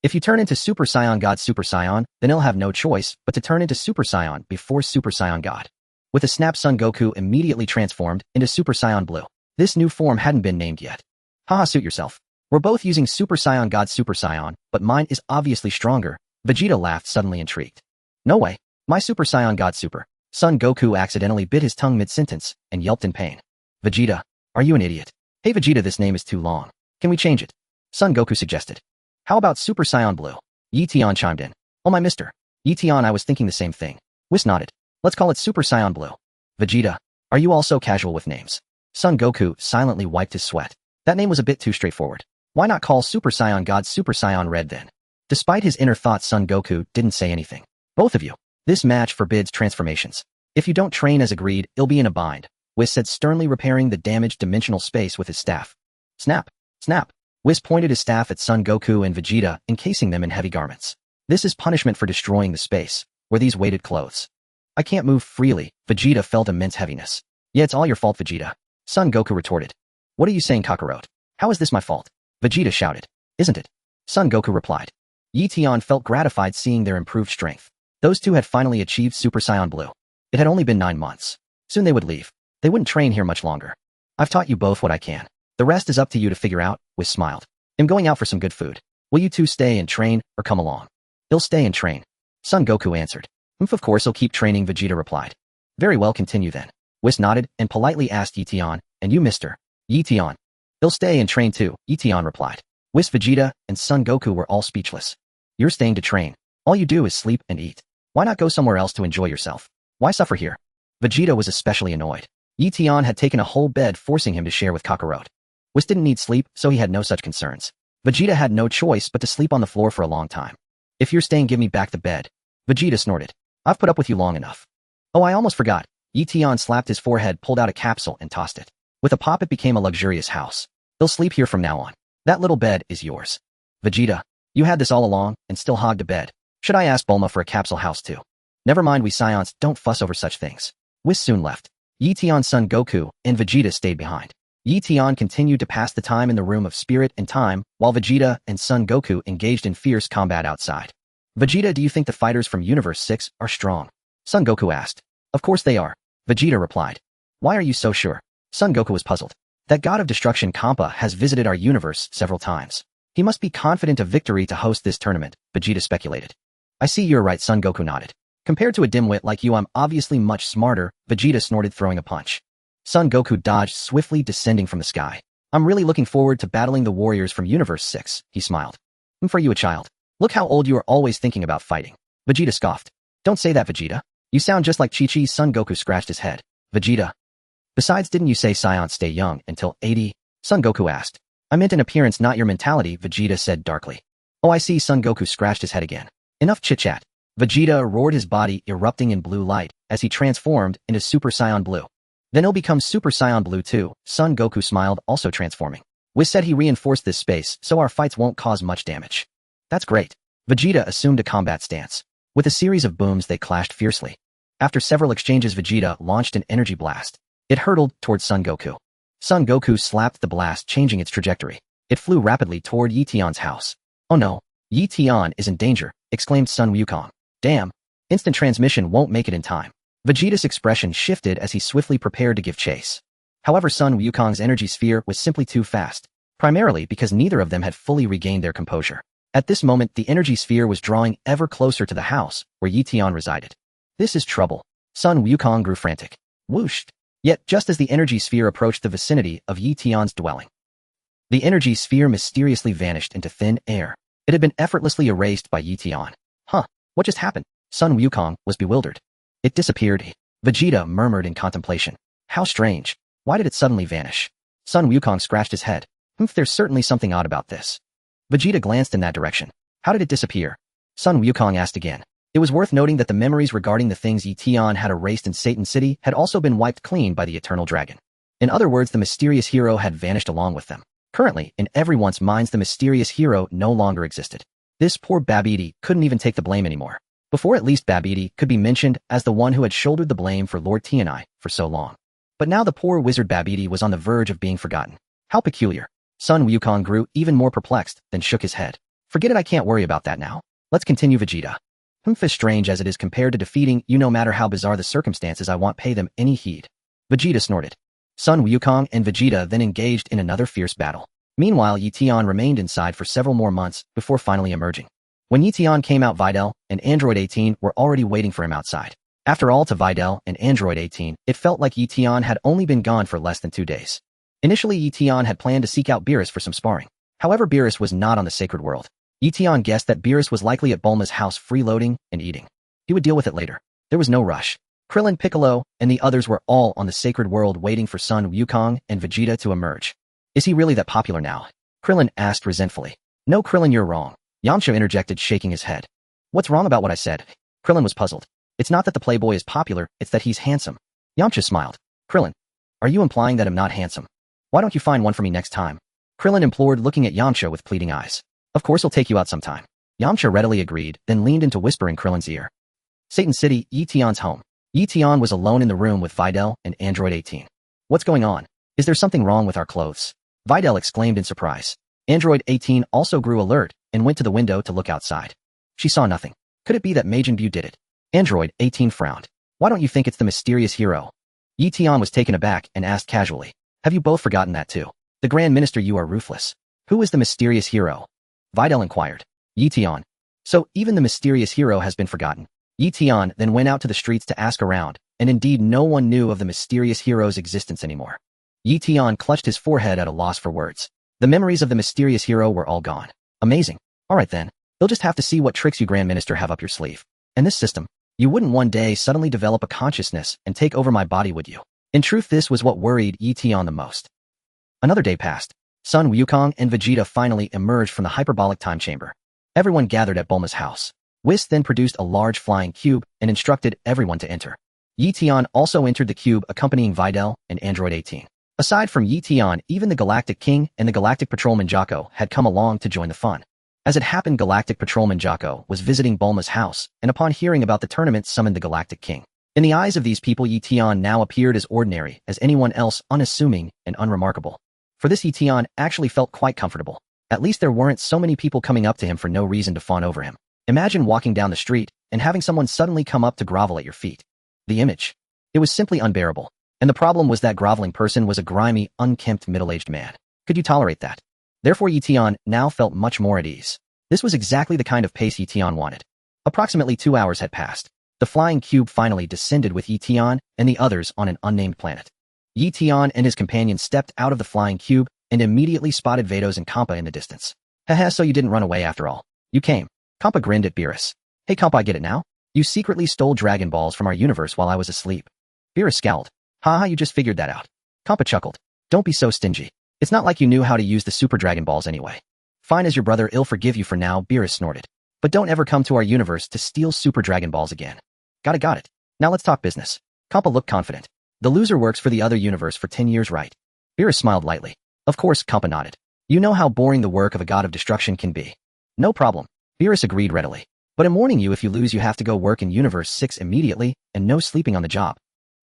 If you turn into Super Saiyan God Super Saiyan, then he'll have no choice but to turn into Super Saiyan before Super Saiyan God. With a snap, Son Goku immediately transformed into Super Saiyan Blue. This new form hadn't been named yet. Haha, suit yourself. We're both using Super Saiyan God Super Saiyan, but mine is obviously stronger. Vegeta laughed, suddenly intrigued. No way. My Super Saiyan God Super. Son Goku accidentally bit his tongue mid-sentence and yelped in pain. Vegeta, are you an idiot? Hey Vegeta, this name is too long. Can we change it? Son Goku suggested. How about Super Saiyan Blue? Eion chimed in. Oh my mister. Eion, I was thinking the same thing. Whis nodded. Let's call it Super Saiyan Blue. Vegeta, are you also casual with names? Son Goku silently wiped his sweat. That name was a bit too straightforward. Why not call Super Saiyan God Super Saiyan Red then? Despite his inner thoughts, Son Goku didn't say anything. Both of you. This match forbids transformations. If you don't train as agreed, you'll be in a bind. Whis said, sternly repairing the damaged dimensional space with his staff. Snap. Snap. Whis pointed his staff at Son Goku and Vegeta, encasing them in heavy garments. This is punishment for destroying the space. Were these weighted clothes? I can't move freely. Vegeta felt immense heaviness. Yeah, it's all your fault, Vegeta. Son Goku retorted. What are you saying, Kakarot? How is this my fault? Vegeta shouted. Isn't it? Son Goku replied. Eion felt gratified seeing their improved strength. Those two had finally achieved Super Saiyan Blue. It had only been 9 months. Soon they would leave. They wouldn't train here much longer. I've taught you both what I can. The rest is up to you to figure out, Whis smiled. I'm going out for some good food. Will you two stay and train, or come along? He'll stay and train. Son Goku answered. Of course he'll keep training, Vegeta replied. Very well, continue then. Whis nodded and politely asked Eion, and you mister? Eion. He'll stay and train too, Eion replied. Whis, Vegeta, and Son Goku were all speechless. You're staying to train. All you do is sleep and eat. Why not go somewhere else to enjoy yourself? Why suffer here? Vegeta was especially annoyed. Eion had taken a whole bed, forcing him to share with Kakarot. Whis didn't need sleep, so he had no such concerns. Vegeta had no choice but to sleep on the floor for a long time. If you're staying, give me back the bed. Vegeta snorted. I've put up with you long enough. Oh, I almost forgot. Eion slapped his forehead, pulled out a capsule, and tossed it. With a pop, it became a luxurious house. He'll sleep here from now on. That little bed is yours. Vegeta, you had this all along, and still hogged a bed. Should I ask Bulma for a capsule house too? Never mind, we Saiyans don't fuss over such things. Whis soon left. Eion, Son Goku, and Vegeta stayed behind. Eion continued to pass the time in the room of spirit and time, while Vegeta and Son Goku engaged in fierce combat outside. Vegeta, do you think the fighters from Universe 6 are strong? Son Goku asked. Of course they are. Vegeta replied. Why are you so sure? Son Goku was puzzled. That god of destruction Kampa has visited our universe several times. He must be confident of victory to host this tournament, Vegeta speculated. I see you're right, Son Goku nodded. Compared to a dimwit like you, I'm obviously much smarter, Vegeta snorted, throwing a punch. Son Goku dodged, swiftly descending from the sky. I'm really looking forward to battling the warriors from Universe 6, he smiled. For you, a child. Look how old you are, always thinking about fighting. Vegeta scoffed. Don't say that, Vegeta. You sound just like Chi-Chi. Son Goku scratched his head. Vegeta. Besides, didn't you say Saiyans stay young until 80? Son Goku asked. I meant an appearance, not your mentality, Vegeta said darkly. Oh, I see. Son Goku scratched his head again. Enough chit-chat. Vegeta roared, his body erupting in blue light as he transformed into Super Saiyan Blue. Then he'll become Super Saiyan Blue too, Son Goku smiled, also transforming. Whis said he reinforced this space so our fights won't cause much damage. That's great. Vegeta assumed a combat stance. With a series of booms, they clashed fiercely. After several exchanges, Vegeta launched an energy blast. It hurtled towards Son Goku. Son Goku slapped the blast, changing its trajectory. It flew rapidly toward Yi-Tian's house. Oh no, Yi-Tian is in danger, exclaimed Sun Wukong. Damn. Instant transmission won't make it in time. Vegeta's expression shifted as he swiftly prepared to give chase. However, Sun Wukong's energy sphere was simply too fast, primarily because neither of them had fully regained their composure. At this moment, the energy sphere was drawing ever closer to the house where Yi-Tian resided. This is trouble. Sun Wukong grew frantic. Whooshed. Yet, just as the energy sphere approached the vicinity of Yi-Tian's dwelling, the energy sphere mysteriously vanished into thin air. It had been effortlessly erased by Yi-Tian. Huh, what just happened? Sun Wukong was bewildered. It disappeared. Vegeta murmured in contemplation. How strange. Why did it suddenly vanish? Sun Wukong scratched his head. There's certainly something odd about this. Vegeta glanced in that direction. How did it disappear? Sun Wukong asked again. It was worth noting that the memories regarding the things Yi-Tian had erased in Satan City had also been wiped clean by the Eternal Dragon. In other words, the mysterious hero had vanished along with them. Currently, in everyone's minds, the mysterious hero no longer existed. This poor Babidi couldn't even take the blame anymore. Before, at least, Babidi could be mentioned as the one who had shouldered the blame for Lord Tianai for so long. But now the poor wizard Babidi was on the verge of being forgotten. How peculiar. Sun Wukong grew even more perplexed, then shook his head. Forget it, I can't worry about that now. Let's continue, Vegeta. As strange as it is compared to defeating you, no matter how bizarre the circumstances, I won't pay them any heed. Vegeta snorted. Sun Wukong and Vegeta then engaged in another fierce battle. Meanwhile, Yi-Tian remained inside for several more months before finally emerging. When Yi-Tian came out, Videl and Android 18 were already waiting for him outside. After all, to Videl and Android 18, it felt like Yi-Tian had only been gone for less than 2 days. Initially, Yi-Tian had planned to seek out Beerus for some sparring. However, Beerus was not on the Sacred World. Yi-Tian guessed that Beerus was likely at Bulma's house freeloading and eating. He would deal with it later. There was no rush. Krillin, Piccolo, and the others were all on the Sacred World waiting for Sun Wukong and Vegeta to emerge. Is he really that popular now? Krillin asked resentfully. No, Krillin, you're wrong. Yamcha interjected, shaking his head. What's wrong about what I said? Krillin was puzzled. It's not that the playboy is popular, it's that he's handsome. Yamcha smiled. Krillin, are you implying that I'm not handsome? Why don't you find one for me next time? Krillin implored, looking at Yamcha with pleading eyes. Of course I'll take you out sometime. Yamcha readily agreed, then leaned in to whisper in Krillin's ear. Satan City, Yi-Tian's home. Yi-Tian was alone in the room with Videl and Android 18. What's going on? Is there something wrong with our clothes? Videl exclaimed in surprise. Android 18 also grew alert and went to the window to look outside. She saw nothing. Could it be that Majin Buu did it? Android 18 frowned. Why don't you think it's the mysterious hero? Yi-Tian was taken aback and asked casually. Have you both forgotten that too? The Grand Minister, you are ruthless. Who is the mysterious hero? Videl inquired. Yi-Tian. So even the mysterious hero has been forgotten. Yi-Tian then went out to the streets to ask around, and indeed no one knew of the mysterious hero's existence anymore. Yi-Tian clutched his forehead at a loss for words. The memories of the mysterious hero were all gone. Amazing. Alright then. You'll just have to see what tricks you Grand Minister have up your sleeve. And this system, you wouldn't one day suddenly develop a consciousness and take over my body, would you? In truth, this was what worried Yi-Tian the most. Another day passed. Sun Wukong and Vegeta finally emerged from the hyperbolic time chamber. Everyone gathered at Bulma's house. Whis then produced a large flying cube and instructed everyone to enter. Yi-Tian also entered the cube, accompanying Videl and Android 18. Aside from Yi-Tian, even the Galactic King and the Galactic Patrolman Jocko had come along to join the fun. As it happened, Galactic Patrolman Jocko was visiting Bulma's house, and upon hearing about the tournament summoned the Galactic King. In the eyes of these people, Yi-Tian now appeared as ordinary as anyone else, unassuming and unremarkable. For this, Yi-Tian actually felt quite comfortable. At least there weren't so many people coming up to him for no reason to fawn over him. Imagine walking down the street and having someone suddenly come up to grovel at your feet. The image. It was simply unbearable. And the problem was that groveling person was a grimy, unkempt middle-aged man. Could you tolerate that? Therefore Eion now felt much more at ease. This was exactly the kind of pace Eion wanted. Approximately 2 hours had passed. The flying cube finally descended with Eion and the others on an unnamed planet. Eion and his companions stepped out of the flying cube and immediately spotted Vados and Kampa in the distance. Haha, so you didn't run away after all. You came. Kampa grinned at Beerus. Hey Kampa, I get it now? You secretly stole Dragon Balls from our universe while I was asleep. Beerus scowled. Haha, you just figured that out. Kampa chuckled. Don't be so stingy. It's not like you knew how to use the Super Dragon Balls anyway. Fine as your brother, I'll forgive you for now, Beerus snorted. But don't ever come to our universe to steal Super Dragon Balls again. Got it. Now let's talk business. Kampa looked confident. The loser works for the other universe for 10 years, right? Beerus smiled lightly. Of course, Kampa nodded. You know how boring the work of a god of destruction can be. No problem. Beerus agreed readily. But I'm warning you, if you lose you have to go work in Universe 6 immediately, and no sleeping on the job.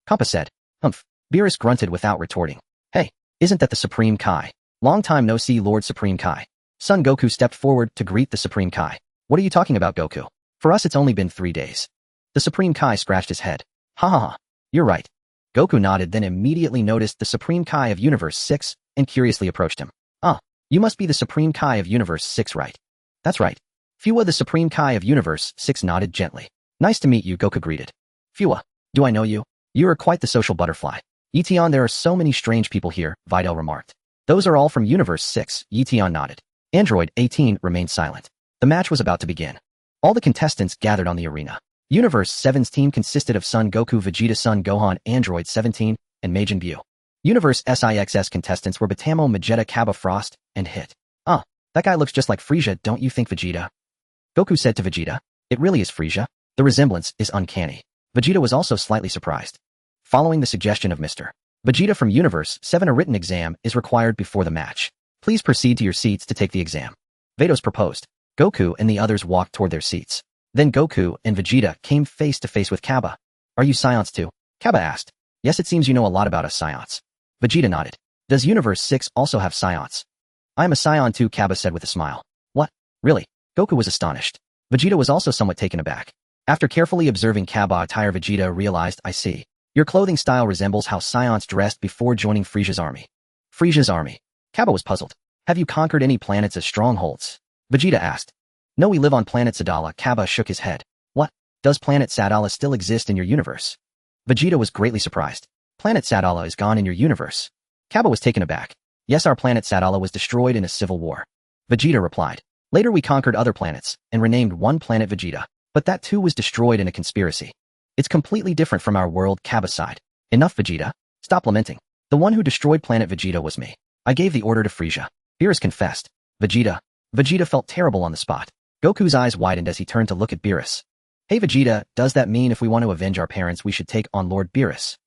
Kampa said. Humph. Beerus grunted without retorting. Hey, isn't that the Supreme Kai? Long time no see, Lord Supreme Kai. Son Goku stepped forward to greet the Supreme Kai. What are you talking about, Goku? For us it's only been 3 days. The Supreme Kai scratched his head. Ha ha ha. You're right. Goku nodded, then immediately noticed the Supreme Kai of Universe 6 and curiously approached him. Ah, you must be the Supreme Kai of Universe 6, right? That's right. Fua, the Supreme Kai of Universe 6, nodded gently. Nice to meet you, Goku greeted. Fua, do I know you? You are quite the social butterfly. Eion, there are so many strange people here, Videl remarked. Those are all from Universe 6, Eion nodded. Android 18 remained silent. The match was about to begin. All the contestants gathered on the arena. Universe 7's team consisted of Son Goku, Vegeta, Son Gohan, Android 17, and Majin Buu. Universe SIX's contestants were Batamo, Vegeta, Kaba, Frost, and Hit. Ah, that guy looks just like Frieza, don't you think, Vegeta? Goku said to Vegeta. It really is Frieza. The resemblance is uncanny. Vegeta was also slightly surprised. Following the suggestion of Mr. Vegeta from Universe 7, a written exam is required before the match. Please proceed to your seats to take the exam. Vados proposed. Goku and the others walked toward their seats. Then Goku and Vegeta came face to face with Kaba. Are you Saiyans too? Kaba asked. Yes, it seems you know a lot about us Saiyans. Vegeta nodded. Does Universe 6 also have Saiyans? I am a Saiyan too, Kaba said with a smile. What? Really? Goku was astonished. Vegeta was also somewhat taken aback. After carefully observing Kaba attire, Vegeta realized, I see. Your clothing style resembles how Saiyans dressed before joining Frieza's army. Frieza's army? Kaba was puzzled. Have you conquered any planets as strongholds? Vegeta asked. No, we live on planet Sadala. Kaba shook his head. What? Does planet Sadala still exist in your universe? Vegeta was greatly surprised. Planet Sadala is gone in your universe. Kaba was taken aback. Yes, our planet Sadala was destroyed in a civil war. Vegeta replied. Later we conquered other planets and renamed one planet Vegeta, but that too was destroyed in a conspiracy. It's completely different from our world, Kaba sighed. Enough, Vegeta. Stop lamenting. The one who destroyed planet Vegeta was me. I gave the order to Frieza. Beerus confessed. Vegeta. Vegeta felt terrible on the spot. Goku's eyes widened as he turned to look at Beerus. Hey Vegeta, does that mean if we want to avenge our parents we should take on Lord Beerus?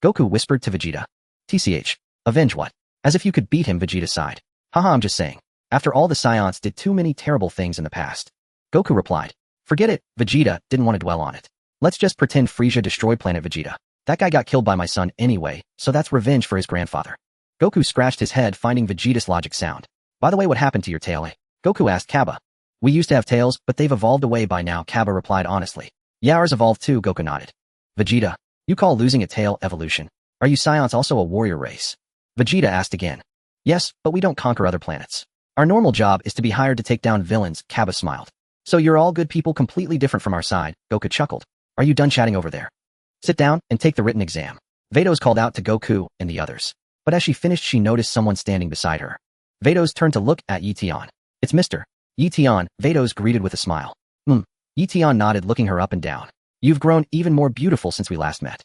Goku whispered to Vegeta. TCH. Avenge what? As if you could beat him, Vegeta sighed. Haha, I'm just saying. After all, the Saiyans did too many terrible things in the past. Goku replied. Forget it, Vegeta didn't want to dwell on it. Let's just pretend Frieza destroyed planet Vegeta. That guy got killed by my son anyway, so that's revenge for his grandfather. Goku scratched his head, finding Vegeta's logic sound. By the way, what happened to your tail, eh? Goku asked Kaba. We used to have tails, but they've evolved away by now, Kaba replied honestly. Yeah, ours evolved too, Goku nodded. Vegeta, you call losing a tail evolution? Are you Saiyans also a warrior race? Vegeta asked again. Yes, but we don't conquer other planets. Our normal job is to be hired to take down villains, Kaba smiled. So you're all good people completely different from our side, Goku chuckled. Are you done chatting over there? Sit down and take the written exam. Vados called out to Goku and the others. But as she finished, she noticed someone standing beside her. Vados turned to look at Eion. It's Mr. Eion, Vados greeted with a smile. Eion nodded, looking her up and down. You've grown even more beautiful since we last met.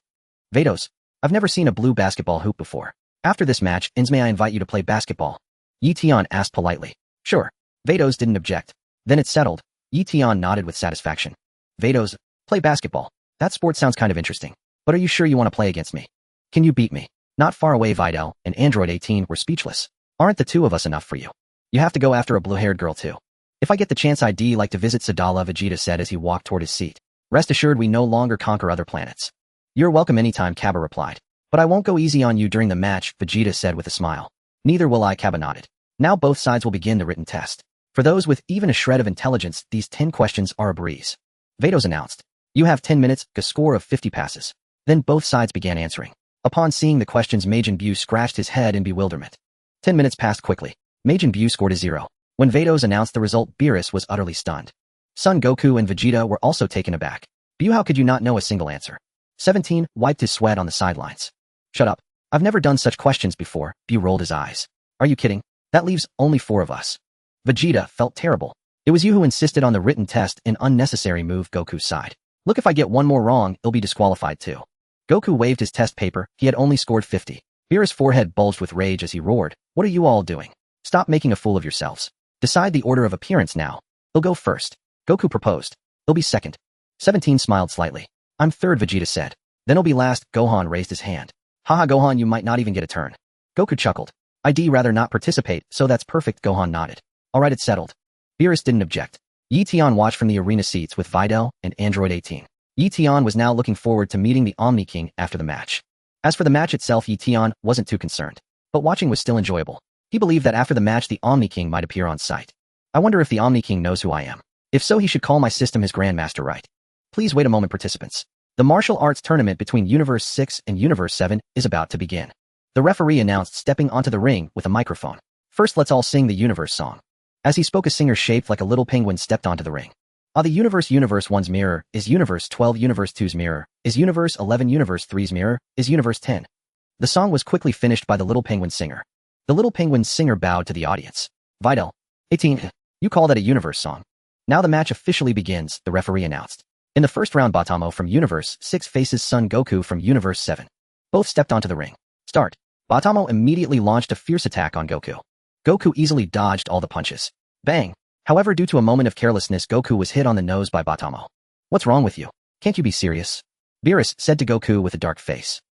Vados, I've never seen a blue basketball hoop before. After this match, may I invite you to play basketball? Eion asked politely. Sure. Vados didn't object. Then it's settled. Eion nodded with satisfaction. Vados, play basketball. That sport sounds kind of interesting. But are you sure you want to play against me? Can you beat me? Not far away, Videl and Android 18 were speechless. Aren't the two of us enough for you? You have to go after a blue-haired girl too. If I get the chance, I'd like to visit Sadala, Vegeta said as he walked toward his seat. Rest assured, we no longer conquer other planets. You're welcome anytime, Kaba replied. But I won't go easy on you during the match, Vegeta said with a smile. Neither will I, Kaba nodded. Now both sides will begin the written test. For those with even a shred of intelligence, these 10 questions are a breeze. Vados announced. You have 10 minutes, a score of 50 passes. Then both sides began answering. Upon seeing the questions, Majin Buu scratched his head in bewilderment. 10 minutes passed quickly. Majin Buu scored a 0. When Vados announced the result, Beerus was utterly stunned. Son Goku and Vegeta were also taken aback. Buu, how could you not know a single answer? 17 wiped his sweat on the sidelines. Shut up. I've never done such questions before. Buu rolled his eyes. Are you kidding? That leaves only 4 of us. Vegeta felt terrible. It was you who insisted on the written test, an unnecessary move. Goku sighed. Look, if I get one more wrong, I'll be disqualified too. Goku waved his test paper. He had only scored 50. Beerus' forehead bulged with rage as he roared. What are you all doing? Stop making a fool of yourselves. Decide the order of appearance now. I'll go first. Goku proposed. I'll be second. 17 smiled slightly. I'm third, Vegeta said. Then I'll be last. Gohan raised his hand. Haha, Gohan, you might not even get a turn. Goku chuckled. I'd rather not participate, so that's perfect. Gohan nodded. Alright, it's settled. Beerus didn't object. Eion watched from the arena seats with Videl and Android 18. Eion was now looking forward to meeting the Omni King after the match. As for the match itself, Eion wasn't too concerned. But watching was still enjoyable. He believed that after the match the Omni King might appear on site. I wonder if the Omni King knows who I am. If so, he should call my system his Grandmaster, right? Please wait a moment, participants. The martial arts tournament between Universe 6 and Universe 7 is about to begin. The referee announced, stepping onto the ring with a microphone. First, let's all sing the Universe song. As he spoke, a singer shaped like a little penguin stepped onto the ring. The Universe 1's mirror is Universe 12, Universe 2's mirror is Universe 11, Universe 3's mirror is Universe 10. The song was quickly finished by the little penguin singer. The little penguin singer bowed to the audience. Videl. 18. You call that a Universe song? Now the match officially begins, the referee announced. In the first round, Batamo from Universe 6 faces Son Goku from Universe 7. Both stepped onto the ring. Start. Batamo immediately launched a fierce attack on Goku. Goku easily dodged all the punches. Bang. However, due to a moment of carelessness, Goku was hit on the nose by Batamo. What's wrong with you? Can't you be serious? Beerus said to Goku with a dark face.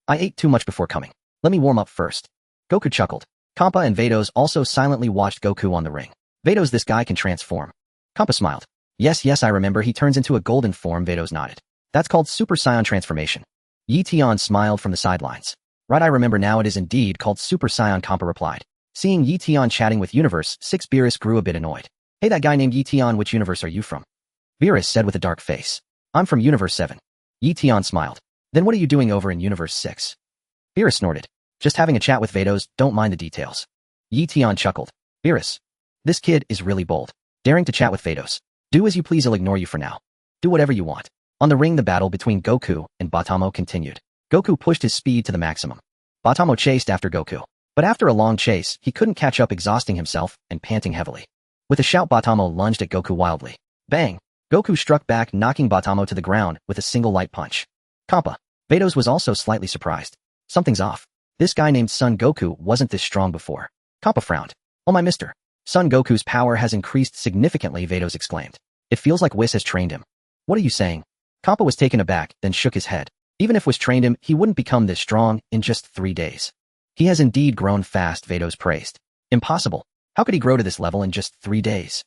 I ate too much before coming. Let me warm up first. Goku chuckled. Kampa and Vados also silently watched Goku on the ring. Vados, this guy can transform. Kampa smiled. Yes, I remember, he turns into a golden form. Vados nodded. That's called Super Saiyan transformation. Eion smiled from the sidelines. Right, I remember now, it is indeed called Super Saiyan, Kampa replied. Seeing Eion chatting with Universe 6, Beerus grew a bit annoyed. Hey, that guy named Eion, which universe are you from? Beerus said with a dark face. I'm from Universe 7. Eion smiled. Then what are you doing over in Universe 6? Beerus snorted. Just having a chat with Vados, don't mind the details. Eion chuckled. Beerus. This kid is really bold. Daring to chat with Vados. Do as you please, I'll ignore you for now. Do whatever you want. On the ring, the battle between Goku and Batamo continued. Goku pushed his speed to the maximum. Batamo chased after Goku. But after a long chase, he couldn't catch up, exhausting himself and panting heavily. With a shout, Batamo lunged at Goku wildly. Bang! Goku struck back, knocking Batamo to the ground with a single light punch. Kampa. Vados was also slightly surprised. Something's off. This guy named Son Goku wasn't this strong before. Kampa frowned. Oh my mister. Son Goku's power has increased significantly, Vados exclaimed. It feels like Whis has trained him. What are you saying? Kampa was taken aback, then shook his head. Even if Whis trained him, he wouldn't become this strong in just 3 days. He has indeed grown fast, Vados praised. Impossible. How could he grow to this level in just 3 days?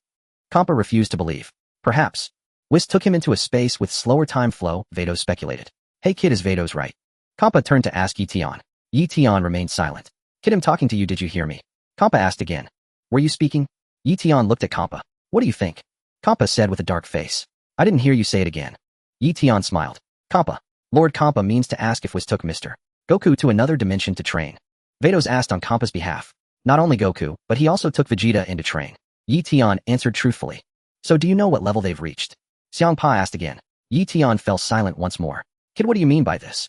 Kampa refused to believe. Perhaps. Whis took him into a space with slower time flow, Vados speculated. Hey kid, is Vados right? Kampa turned to ask Eion. Eion remained silent. Kid, I'm talking to you, did you hear me? Kampa asked again. Were you speaking? Eion looked at Kampa. What do you think? Kampa said with a dark face. I didn't hear you say it again. Eion smiled. Kampa. Lord Kampa means to ask if Whis took Mr. Goku to another dimension to train. Vados asked on Kampa's behalf. Not only Goku, but he also took Vegeta in to train. Eion answered truthfully. So do you know what level they've reached? Xiangpa asked again. Eion fell silent once more. Kid, what do you mean by this?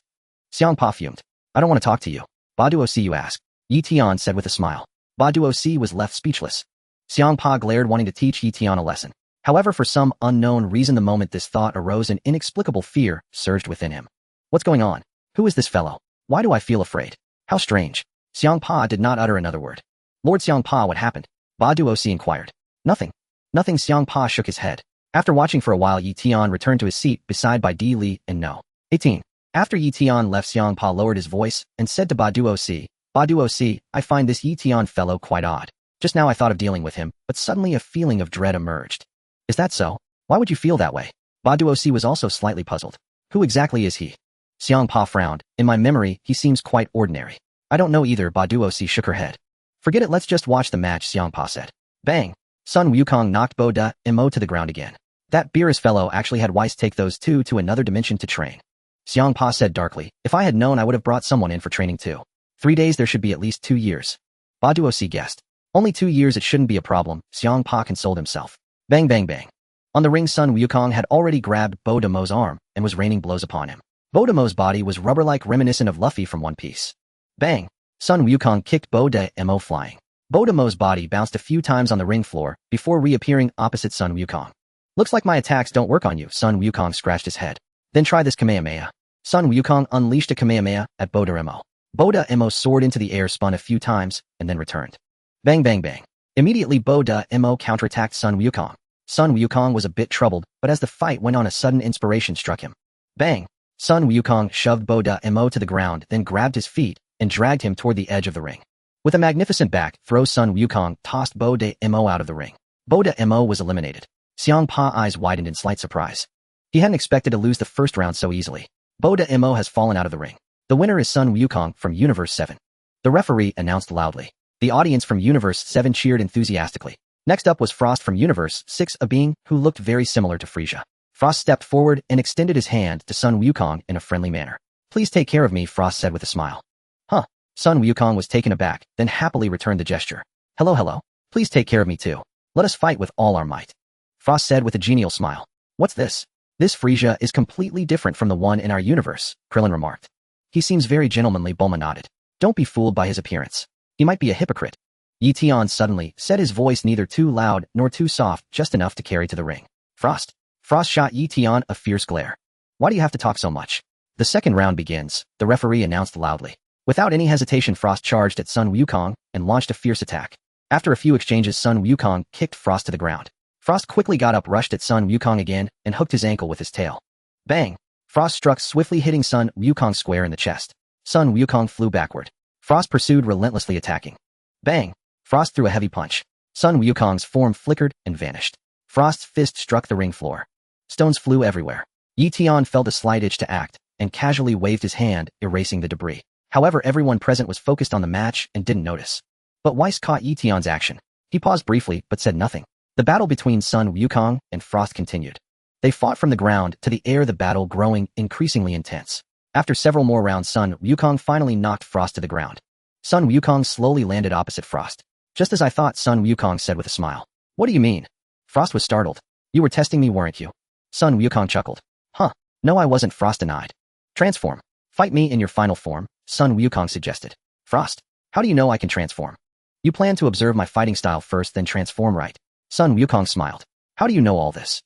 Xiangpa fumed. I don't want to talk to you. Baduosi, you ask? Eion said with a smile. Baduosi was left speechless. Xiangpa glared, wanting to teach Eion a lesson. However, for some unknown reason, the moment this thought arose, an inexplicable fear surged within him. What's going on? Who is this fellow? Why do I feel afraid? How strange. Xiangpa did not utter another word. Lord Xiangpa, what happened? Baduosi inquired. Nothing. Nothing. Xiangpa shook his head. After watching for a while, Eion returned to his seat beside Bai Di Li and No. 18. After Eion left, Xiangpa lowered his voice and said to Baduosi, Baduosi, I find this Eion fellow quite odd. Just now I thought of dealing with him, but suddenly a feeling of dread emerged. Is that so? Why would you feel that way? Baduosi was also slightly puzzled. Who exactly is he? Xiangpa frowned. In my memory, he seems quite ordinary. I don't know either. Baduosi shook her head. Forget it, let's just watch the match, Xiangpa said. Bang! Sun Wukong knocked Bo Da and Mo to the ground again. That Beerus fellow actually had Weiss take those two to another dimension to train. Xiangpa said darkly, if I had known, I would have brought someone in for training too. 3 days, there should be at least 2 years. Baduosi guessed. Only 2 years, it shouldn't be a problem, Xiang Pa consoled himself. Bang bang bang. On the ring, Sun Wukong had already grabbed Bo Damo's arm and was raining blows upon him. Bo Damo's body was rubber-like, reminiscent of Luffy from One Piece. Bang! Sun Wukong kicked Bo Damo flying. Bo Damo's body bounced a few times on the ring floor before reappearing opposite Sun Wukong. Looks like my attacks don't work on you, Sun Wukong scratched his head. Then try this Kamehameha. Sun Wukong unleashed a Kamehameha at Bo Damo. Bo Damo soared into the air, spun a few times, and then returned. Bang bang bang. Immediately Bo Damo counterattacked Sun Wukong. Sun Wukong was a bit troubled, but as the fight went on, a sudden inspiration struck him. Bang! Sun Wukong shoved Bo Damo to the ground, then grabbed his feet and dragged him toward the edge of the ring. With a magnificent back throw, Sun Wukong tossed Bo Damo out of the ring. Bo Damo was eliminated. Xiang Pa's eyes widened in slight surprise. He hadn't expected to lose the first round so easily. Bo Damo has fallen out of the ring. The winner is Sun Wukong from Universe 7. The referee announced loudly. The audience from Universe 7 cheered enthusiastically. Next up was Frost from Universe 6, a being who looked very similar to Frieza. Frost stepped forward and extended his hand to Sun Wukong in a friendly manner. Please take care of me, Frost said with a smile. Huh. Sun Wukong was taken aback, then happily returned the gesture. Hello. Please take care of me too. Let us fight with all our might. Frost said with a genial smile. What's this? This Frieza is completely different from the one in our universe, Krillin remarked. He seems very gentlemanly, Bulma nodded. Don't be fooled by his appearance. He might be a hypocrite. Eion suddenly said, his voice neither too loud nor too soft, just enough to carry to the ring. Frost shot Eion a fierce glare. Why do you have to talk so much? The second round begins, the referee announced loudly. Without any hesitation, Frost charged at Sun Wukong and launched a fierce attack. After a few exchanges, Sun Wukong kicked Frost to the ground. Frost quickly got up, rushed at Sun Wukong again, and hooked his ankle with his tail. Bang! Frost struck swiftly, hitting Sun Wukong square in the chest. Sun Wukong flew backward. Frost pursued, relentlessly attacking. Bang! Frost threw a heavy punch. Sun Wukong's form flickered and vanished. Frost's fist struck the ring floor. Stones flew everywhere. Eion felt a slight itch to act, and casually waved his hand, erasing the debris. However, everyone present was focused on the match and didn't notice. But Weiss caught Etion's action. He paused briefly, but said nothing. The battle between Sun Wukong and Frost continued. They fought from the ground to the air, the battle growing increasingly intense. After several more rounds, Sun Wukong finally knocked Frost to the ground. Sun Wukong slowly landed opposite Frost. Just as I thought, Sun Wukong said with a smile. What do you mean? Frost was startled. You were testing me, weren't you? Sun Wukong chuckled. Huh. No, I wasn't, Frost denied. Transform. Fight me in your final form, Sun Wukong suggested. Frost, how do you know I can transform? You plan to observe my fighting style first, then transform, right? Sun Wukong smiled. How do you know all this?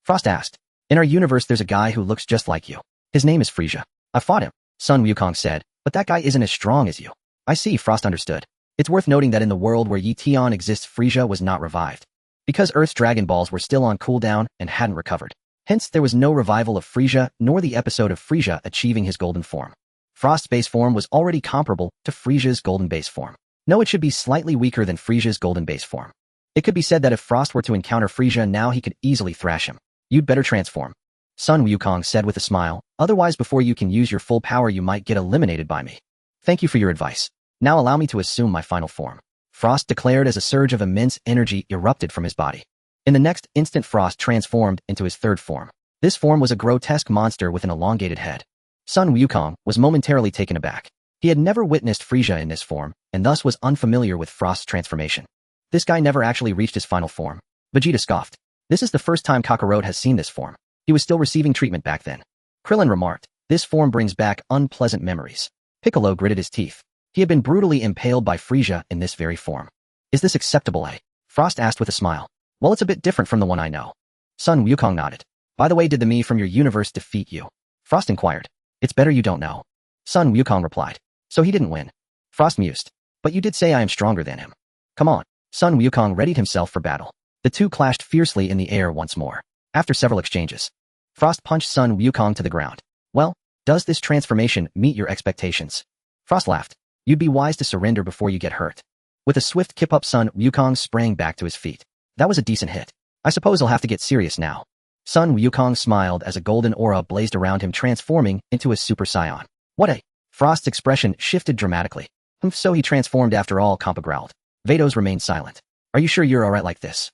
Frost asked. In our universe, there's a guy who looks just like you. His name is Frieza. I fought him, Sun Wukong said, but that guy isn't as strong as you. I see, Frost understood. It's worth noting that in the world where Eion exists, Frieza was not revived. Because Earth's Dragon Balls were still on cooldown and hadn't recovered. Hence, there was no revival of Frieza, nor the episode of Frieza achieving his golden form. Frost's base form was already comparable to Frieza's golden base form. No, it should be slightly weaker than Frieza's golden base form. It could be said that if Frost were to encounter Frieza now, he could easily thrash him. You'd better transform, Sun Wukong said with a smile. Otherwise, before you can use your full power, you might get eliminated by me. Thank you for your advice. Now allow me to assume my final form, Frost declared as a surge of immense energy erupted from his body. In the next instant, Frost transformed into his third form. This form was a grotesque monster with an elongated head. Sun Wukong was momentarily taken aback. He had never witnessed Frieza in this form, and thus was unfamiliar with Frost's transformation. This guy never actually reached his final form. Vegeta scoffed. This is the first time Kakarot has seen this form. He was still receiving treatment back then. Krillin remarked, this form brings back unpleasant memories. Piccolo gritted his teeth. He had been brutally impaled by Frieza in this very form. Is this acceptable, eh? Frost asked with a smile. Well, it's a bit different from the one I know. Sun Wukong nodded. By the way, did the me from your universe defeat you? Frost inquired. It's better you don't know. Sun Wukong replied. So he didn't win. Frost mused. But you did say I am stronger than him. Come on. Sun Wukong readied himself for battle. The two clashed fiercely in the air once more. After several exchanges, Frost punched Sun Wukong to the ground. Well, does this transformation meet your expectations? Frost laughed. You'd be wise to surrender before you get hurt. With a swift kip up, Sun Wukong sprang back to his feet. That was a decent hit. I suppose I'll have to get serious now. Sun Wukong smiled as a golden aura blazed around him, transforming into a Super Saiyan. What a... Frost's expression shifted dramatically. So he transformed after all, Compa growled. Vados remained silent. Are you sure you're alright like this?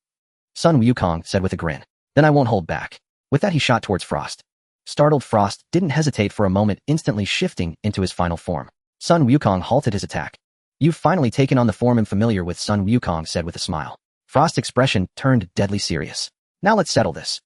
Sun Wukong said with a grin. Then I won't hold back. With that, he shot towards Frost. Startled, Frost didn't hesitate for a moment, instantly shifting into his final form. Sun Wukong halted his attack. You've finally taken on the form I'm familiar with, Sun Wukong said with a smile. Frost's expression turned deadly serious. Now let's settle this.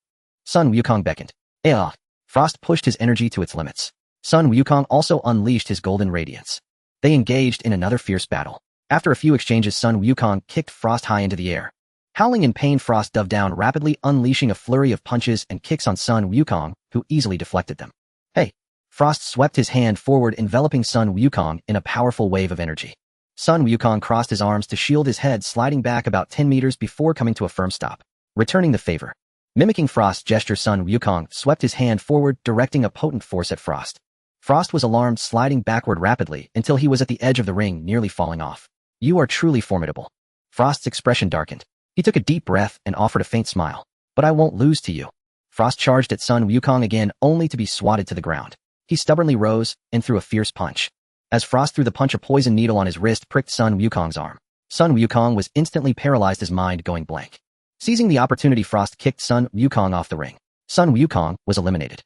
Sun Wukong beckoned. Ah! Frost pushed his energy to its limits. Sun Wukong also unleashed his golden radiance. They engaged in another fierce battle. After a few exchanges, Sun Wukong kicked Frost high into the air. Howling in pain, Frost dove down rapidly, unleashing a flurry of punches and kicks on Sun Wukong, who easily deflected them. Hey! Frost swept his hand forward, enveloping Sun Wukong in a powerful wave of energy. Sun Wukong crossed his arms to shield his head, sliding back about 10 meters before coming to a firm stop, returning the favor. Mimicking Frost's gesture, Sun Wukong swept his hand forward, directing a potent force at Frost. Frost was alarmed, sliding backward rapidly until he was at the edge of the ring, nearly falling off. You are truly formidable. Frost's expression darkened. He took a deep breath and offered a faint smile. But I won't lose to you. Frost charged at Sun Wukong again, only to be swatted to the ground. He stubbornly rose and threw a fierce punch. As Frost threw the punch, a poison needle on his wrist pricked Sun Wukong's arm. Sun Wukong was instantly paralyzed, his mind going blank. Seizing the opportunity, Frost kicked Sun Wukong off the ring. Sun Wukong was eliminated.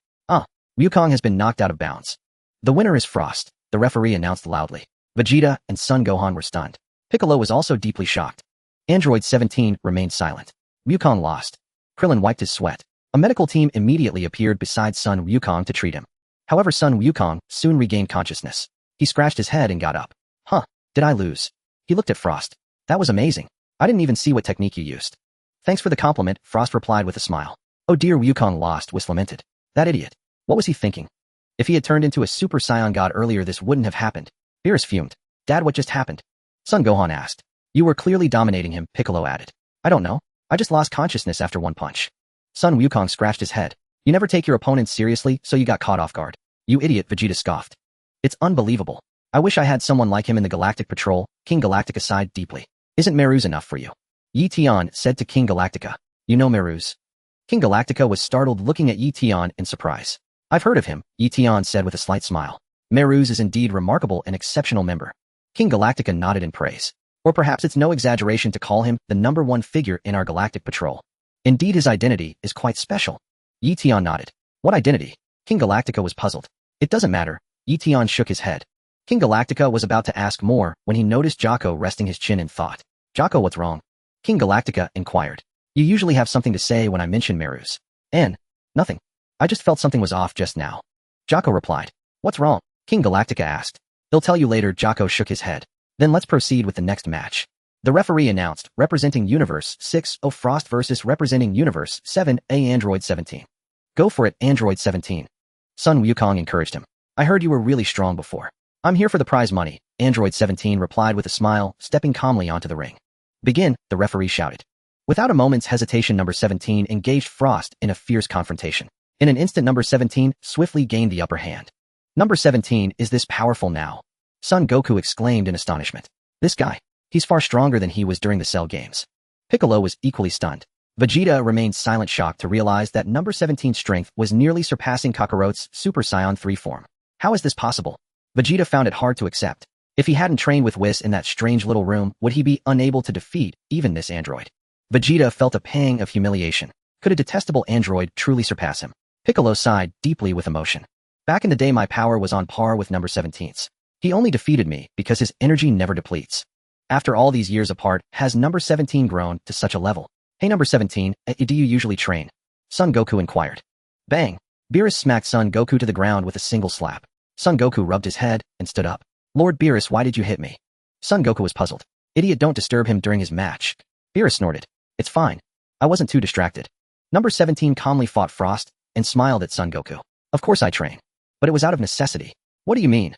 Wukong has been knocked out of bounds. The winner is Frost, the referee announced loudly. Vegeta and Son Gohan were stunned. Piccolo was also deeply shocked. Android 17 remained silent. Wukong lost. Krillin wiped his sweat. A medical team immediately appeared beside Sun Wukong to treat him. However, Sun Wukong soon regained consciousness. He scratched his head and got up. Did I lose? He looked at Frost. That was amazing. I didn't even see what technique you used. Thanks for the compliment, Frost replied with a smile. Oh dear, Wukong lost, was lamented. That idiot. What was he thinking? If he had turned into a Super Saiyan god earlier, this wouldn't have happened. Beerus fumed. Dad, what just happened? Son Gohan asked. You were clearly dominating him, Piccolo added. I don't know. I just lost consciousness after one punch. Son Wukong scratched his head. You never take your opponents seriously, so you got caught off guard. You idiot, Vegeta scoffed. It's unbelievable. I wish I had someone like him in the Galactic Patrol. King Galactica sighed deeply. Isn't Meruz enough for you? Yi Tian said to King Galactica. You know Meruz? King Galactica was startled, looking at Yi Tian in surprise. I've heard of him, Yi Tian said with a slight smile. Meruz is indeed remarkable and exceptional member. King Galactica nodded in praise. Or perhaps it's no exaggeration to call him the #1 figure in our Galactic Patrol. Indeed, his identity is quite special. Yi Tian nodded. What identity? King Galactica was puzzled. It doesn't matter. Yi Tian shook his head. King Galactica was about to ask more when he noticed Jocko resting his chin in thought. Jocko, what's wrong? King Galactica inquired. You usually have something to say when I mention Meruz. Nothing. I just felt something was off just now. Jocko replied. What's wrong? King Galactica asked. He'll tell you later, Jocko shook his head. Then let's proceed with the next match. The referee announced, representing Universe 6, Frost versus representing Universe 7, Android 17. Go for it, Android 17. Sun Wukong encouraged him. I heard you were really strong before. I'm here for the prize money, Android 17 replied with a smile, stepping calmly onto the ring. Begin, the referee shouted. Without a moment's hesitation, number 17 engaged Frost in a fierce confrontation. In an instant, number 17 swiftly gained the upper hand. Number 17 is this powerful now? Son Goku exclaimed in astonishment. This guy, he's far stronger than he was during the Cell games. Piccolo was equally stunned. Vegeta remained silent, shocked to realize that number 17's strength was nearly surpassing Kakarot's Super Saiyan 3 form. How is this possible? Vegeta found it hard to accept. If he hadn't trained with Whis in that strange little room, would he be unable to defeat even this android? Vegeta felt a pang of humiliation. Could a detestable android truly surpass him? Piccolo sighed deeply with emotion. Back in the day, my power was on par with number 17's. He only defeated me because his energy never depletes. After all these years apart, has number 17 grown to such a level? Hey number 17, do you usually train? Son Goku inquired. Bang! Beerus smacked Son Goku to the ground with a single slap. Son Goku rubbed his head and stood up. Lord Beerus, why did you hit me? Son Goku was puzzled. Idiot, don't disturb him during his match. Beerus snorted. It's fine. I wasn't too distracted. Number 17 calmly fought Frost and smiled at Son Goku. Of course I train. But it was out of necessity. What do you mean?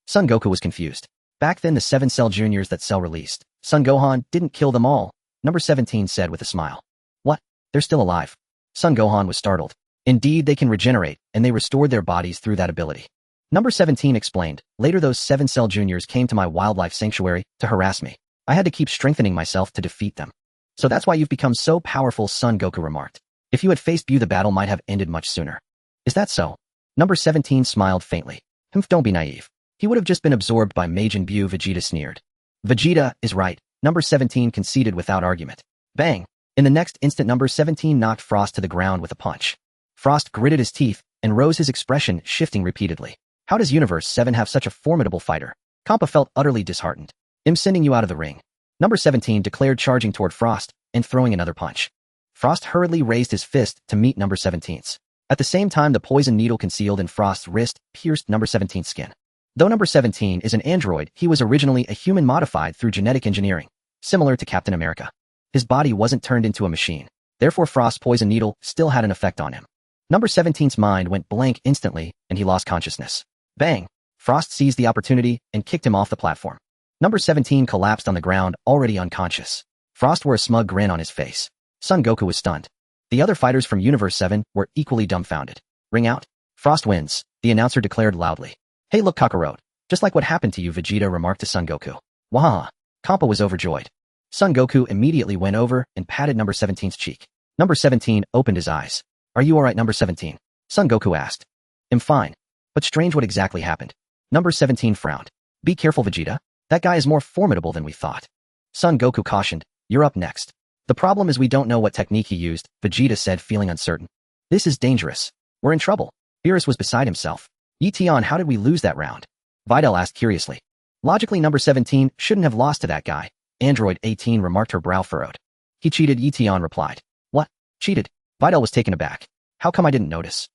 Son Goku was confused. Back then, the 7 Cell Juniors that Cell released, Son Gohan didn't kill them all, number 17 said with a smile. What? They're still alive. Son Gohan was startled. Indeed, they can regenerate, and they restored their bodies through that ability. Number 17 explained, later those 7 Cell Juniors came to my wildlife sanctuary to harass me. I had to keep strengthening myself to defeat them. So that's why you've become so powerful, Son Goku remarked. If you had faced Buu, the battle might have ended much sooner. Is that so? Number 17 smiled faintly. Don't be naive. He would have just been absorbed by Majin Buu, Vegeta sneered. Vegeta is right, number 17 conceded without argument. Bang! In the next instant, number 17 knocked Frost to the ground with a punch. Frost gritted his teeth and rose, his expression shifting repeatedly. How does Universe 7 have such a formidable fighter? Kappa felt utterly disheartened. I'm sending you out of the ring. Number 17 declared, charging toward Frost and throwing another punch. Frost hurriedly raised his fist to meet number 17's. At the same time, the poison needle concealed in Frost's wrist pierced number 17's skin. Though number 17 is an android, he was originally a human modified through genetic engineering, similar to Captain America. His body wasn't turned into a machine. Therefore, Frost's poison needle still had an effect on him. Number 17's mind went blank instantly, and he lost consciousness. Bang! Frost seized the opportunity and kicked him off the platform. Number 17 collapsed on the ground, already unconscious. Frost wore a smug grin on his face. Son Goku was stunned. The other fighters from Universe 7 were equally dumbfounded. Ring out. Frost wins, the announcer declared loudly. Hey look, Kakarot. Just like what happened to you, Vegeta remarked to Son Goku. Wah! Kappa was overjoyed. Son Goku immediately went over and patted number 17's cheek. Number 17 opened his eyes. Are you alright, number 17? Son Goku asked. I'm fine. But strange, what exactly happened? Number 17 frowned. Be careful, Vegeta. That guy is more formidable than we thought. Son Goku cautioned. You're up next. The problem is we don't know what technique he used, Vegeta said, feeling uncertain. This is dangerous. We're in trouble. Beerus was beside himself. Eion, how did we lose that round? Videl asked curiously. Logically, number 17 shouldn't have lost to that guy. Android 18 remarked, her brow furrowed. He cheated, Eion replied. What? Cheated? Videl was taken aback. How come I didn't notice?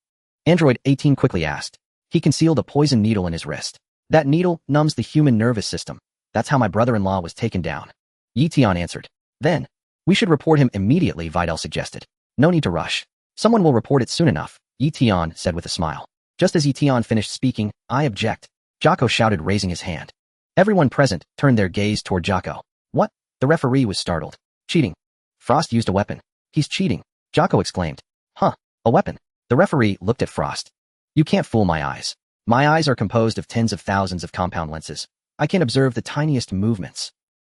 Android 18 quickly asked. He concealed a poison needle in his wrist. That needle numbs the human nervous system. That's how my brother-in-law was taken down. Eion answered. Then, we should report him immediately, Videl suggested. No need to rush. Someone will report it soon enough, Eion said with a smile. Just as Eion finished speaking, I object. Jocko shouted, raising his hand. Everyone present turned their gaze toward Jocko. What? The referee was startled. Cheating. Frost used a weapon. He's cheating, Jocko exclaimed. Huh, a weapon. The referee looked at Frost. You can't fool my eyes. My eyes are composed of tens of thousands of compound lenses. I can observe the tiniest movements.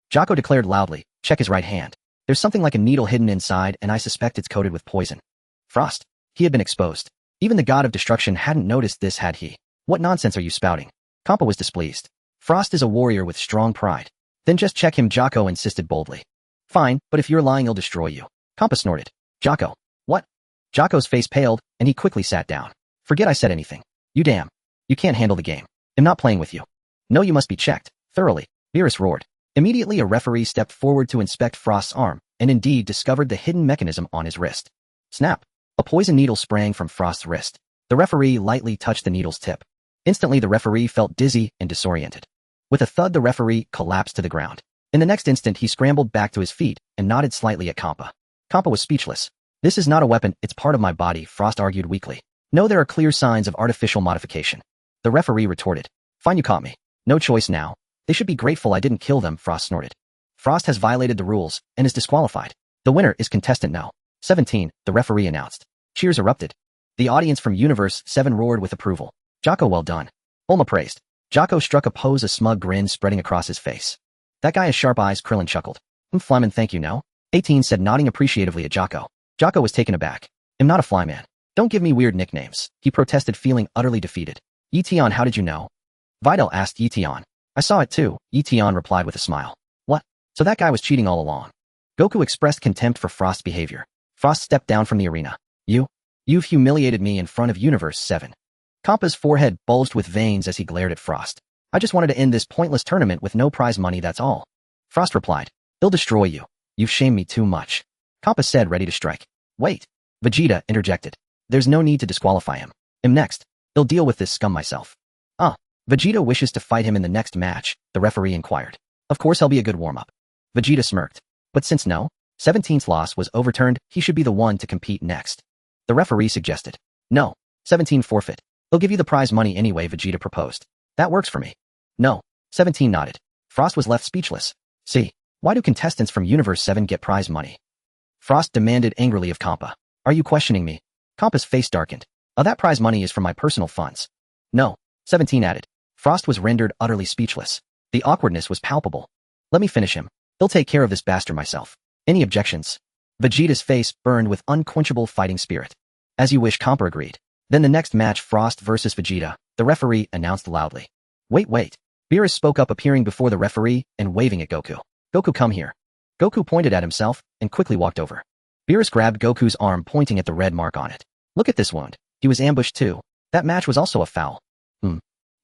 Jocko declared loudly, check his right hand. There's something like a needle hidden inside, and I suspect it's coated with poison. Frost. He had been exposed. Even the god of destruction hadn't noticed this, had he? What nonsense are you spouting? Kampa was displeased. Frost is a warrior with strong pride. Then just check him, Jocko insisted boldly. Fine, but if you're lying, he'll destroy you. Kampa snorted. Jocko. What? Jocko's face paled, and he quickly sat down. Forget I said anything. You damn. You can't handle the game. I'm not playing with you. No, you must be checked. Thoroughly. Beerus roared. Immediately a referee stepped forward to inspect Frost's arm, and indeed discovered the hidden mechanism on his wrist. Snap. A poison needle sprang from Frost's wrist. The referee lightly touched the needle's tip. Instantly the referee felt dizzy and disoriented. With a thud, the referee collapsed to the ground. In the next instant, he scrambled back to his feet and nodded slightly at Kampa. Kampa was speechless. This is not a weapon, it's part of my body, Frost argued weakly. No, there are clear signs of artificial modification. The referee retorted. Fine, you caught me. No choice now. They should be grateful I didn't kill them, Frost snorted. Frost has violated the rules and is disqualified. The winner is contestant No. 17, the referee announced. Cheers erupted. The audience from Universe 7 roared with approval. Jocko, well done. Bulma praised. Jocko struck a pose, a smug grin spreading across his face. That guy has sharp eyes, Krillin chuckled. Flyman, thank you, No. 18 said, nodding appreciatively at Jocko. Jocko was taken aback. I'm not a flyman. Don't give me weird nicknames, he protested, feeling utterly defeated. Eion, how did you know? Videl asked Eion. I saw it too, Eion replied with a smile. What? So that guy was cheating all along. Goku expressed contempt for Frost's behavior. Frost stepped down from the arena. You've humiliated me in front of Universe 7. Kampa's forehead bulged with veins as he glared at Frost. I just wanted to end this pointless tournament with no prize money, that's all. Frost replied. He'll destroy you. You've shamed me too much. Kampa said, ready to strike. Wait. Vegeta interjected. There's no need to disqualify him. I'm next. I'll deal with this scum myself. Vegeta wishes to fight him in the next match, the referee inquired. Of course he'll be a good warm-up. Vegeta smirked. But since No. 17's loss was overturned, he should be the one to compete next. The referee suggested. No. 17 forfeit. They'll give you the prize money anyway, Vegeta proposed. That works for me. No. 17 nodded. Frost was left speechless. See, why do contestants from Universe 7 get prize money? Frost demanded angrily of Kampa. Are you questioning me? Kampa's face darkened. That prize money is from my personal funds. No. 17 added. Frost was rendered utterly speechless. The awkwardness was palpable. Let me finish him. I'll take care of this bastard myself. Any objections? Vegeta's face burned with unquenchable fighting spirit. As you wish, Kampa agreed. Then the next match, Frost versus Vegeta, the referee announced loudly. Wait. Beerus spoke up, appearing before the referee and waving at Goku. Goku, come here. Goku pointed at himself and quickly walked over. Beerus grabbed Goku's arm, pointing at the red mark on it. Look at this wound. He was ambushed too. That match was also a foul.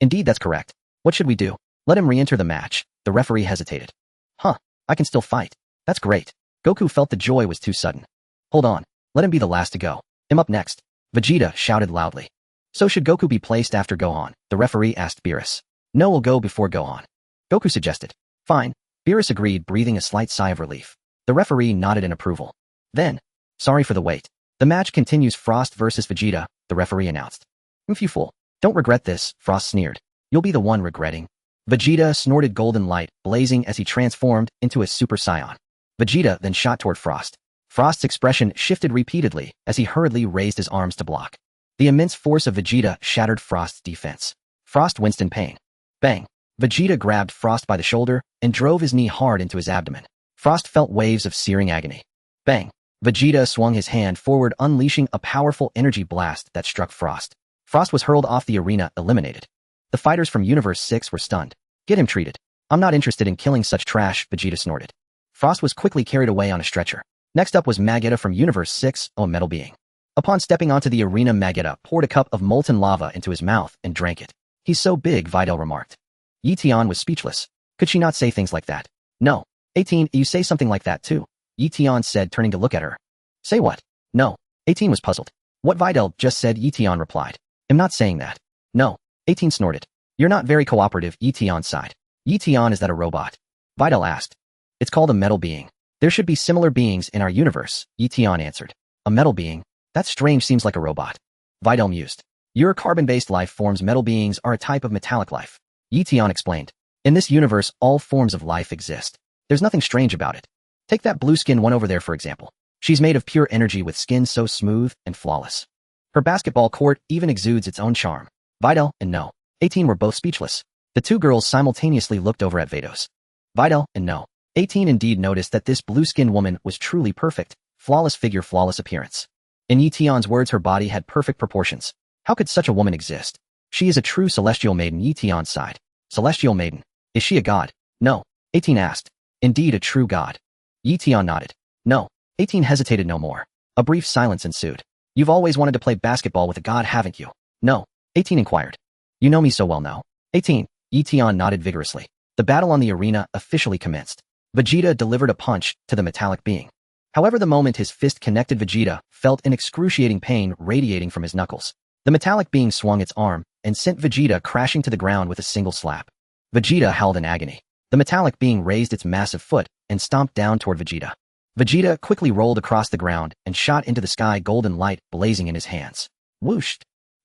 Indeed, that's correct. What should we do? Let him re-enter the match, The referee hesitated. Huh, I can still fight. That's great. Goku felt the joy was too sudden. Hold on, let him be the last to go. I'm up next. Vegeta shouted loudly. So should Goku be placed after Gohan? The referee asked Beerus. No, we'll go before Gohan. Goku suggested. Fine. Beerus agreed, breathing a slight sigh of relief. The referee nodded in approval. Then, sorry for the wait. The match continues. Frost versus Vegeta, the referee announced. You fool. Don't regret this, Frost sneered. You'll be the one regretting. Vegeta snorted golden light, blazing as he transformed into a Super Saiyan. Vegeta then shot toward Frost. Frost's expression shifted repeatedly as he hurriedly raised his arms to block. The immense force of Vegeta shattered Frost's defense. Frost winced in pain. Bang! Vegeta grabbed Frost by the shoulder and drove his knee hard into his abdomen. Frost felt waves of searing agony. Bang! Vegeta swung his hand forward, unleashing a powerful energy blast that struck Frost. Frost was hurled off the arena, eliminated. The fighters from Universe 6 were stunned. Get him treated. I'm not interested in killing such trash, Vegeta snorted. Frost was quickly carried away on a stretcher. Next up was Magetta from Universe 6, a metal being. Upon stepping onto the arena, Magetta poured a cup of molten lava into his mouth and drank it. He's so big, Videl remarked. Eion was speechless. Could she not say things like that? No. 18, you say something like that too, Eion said, turning to look at her. Say what? No. 18 was puzzled. What Videl just said, Eion replied. I'm not saying that. No. 18 snorted. You're not very cooperative, Eion sighed. Eion, is that a robot? Videl asked. It's called a metal being. There should be similar beings in our universe, Eion answered. A metal being? That's strange, seems like a robot. Videl mused. Your carbon-based life forms, metal beings are a type of metallic life. Eion explained. In this universe, all forms of life exist. There's nothing strange about it. Take that blue skin one over there, for example. She's made of pure energy with skin so smooth and flawless. Her basketball court even exudes its own charm. Videl and No. 18 were both speechless. The two girls simultaneously looked over at Vados. Videl and No. 18 indeed noticed that this blue-skinned woman was truly perfect, flawless figure, flawless appearance. In Eion's words, her body had perfect proportions. How could such a woman exist? She is a true celestial maiden, Eion sighed. Celestial maiden. Is she a god? No. 18 asked. Indeed a true god. Eion nodded. No. 18 hesitated no more. A brief silence ensued. You've always wanted to play basketball with a god, haven't you? No. 18 inquired. You know me so well now. 18. Eion nodded vigorously. The battle on the arena officially commenced. Vegeta delivered a punch to the metallic being. However, the moment his fist connected, Vegeta felt an excruciating pain radiating from his knuckles. The metallic being swung its arm and sent Vegeta crashing to the ground with a single slap. Vegeta howled in agony. The metallic being raised its massive foot and stomped down toward Vegeta. Vegeta quickly rolled across the ground and shot into the sky, golden light blazing in his hands. Whoosh!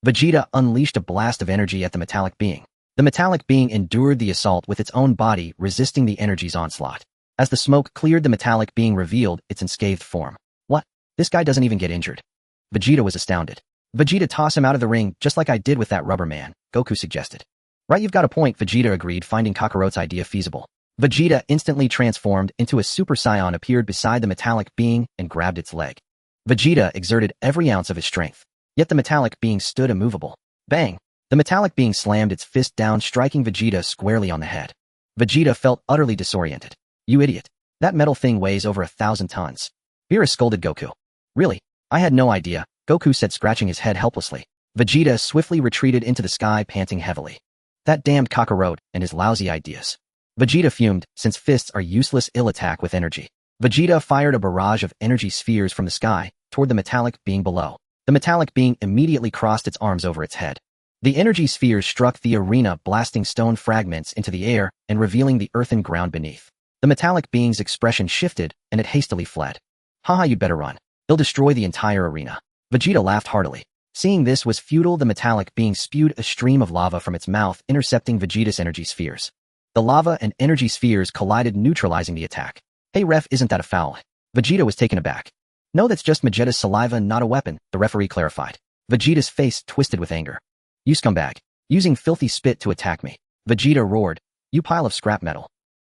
Vegeta unleashed a blast of energy at the metallic being. The metallic being endured the assault with its own body, resisting the energy's onslaught. As the smoke cleared, the metallic being revealed its unscathed form. What? This guy doesn't even get injured. Vegeta was astounded. Vegeta, toss him out of the ring, just like I did with that rubber man, Goku suggested. Right, you've got a point, Vegeta agreed, finding Kakarot's idea feasible. Vegeta instantly transformed into a Super Saiyan, appeared beside the metallic being, and grabbed its leg. Vegeta exerted every ounce of his strength. Yet the metallic being stood immovable. Bang! The metallic being slammed its fist down, striking Vegeta squarely on the head. Vegeta felt utterly disoriented. You idiot. That metal thing weighs over 1,000 tons. Beerus scolded Goku. Really? I had no idea, Goku said, scratching his head helplessly. Vegeta swiftly retreated into the sky, panting heavily. That damned Kakarot and his lousy ideas. Vegeta fumed, since fists are useless, ill attack with energy. Vegeta fired a barrage of energy spheres from the sky toward the metallic being below. The metallic being immediately crossed its arms over its head. The energy spheres struck the arena, blasting stone fragments into the air and revealing the earthen ground beneath. The metallic being's expression shifted, and it hastily fled. Haha, you'd better run. They'll destroy the entire arena. Vegeta laughed heartily. Seeing this was futile, the metallic being spewed a stream of lava from its mouth, intercepting Vegeta's energy spheres. The lava and energy spheres collided, neutralizing the attack. Hey ref, isn't that a foul? Vegeta was taken aback. No, that's just Vegeta's saliva, not a weapon, the referee clarified. Vegeta's face twisted with anger. You scumbag. Using filthy spit to attack me. Vegeta roared. You pile of scrap metal.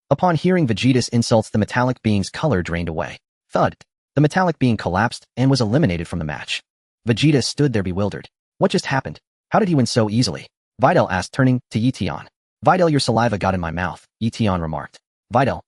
Upon hearing Vegeta's insults, the metallic being's color drained away. Thud. The metallic being collapsed and was eliminated from the match. Vegeta stood there bewildered. What just happened? How did he win so easily? Videl asked, turning to Eion. Videl, your saliva got in my mouth, Eion remarked. Videl.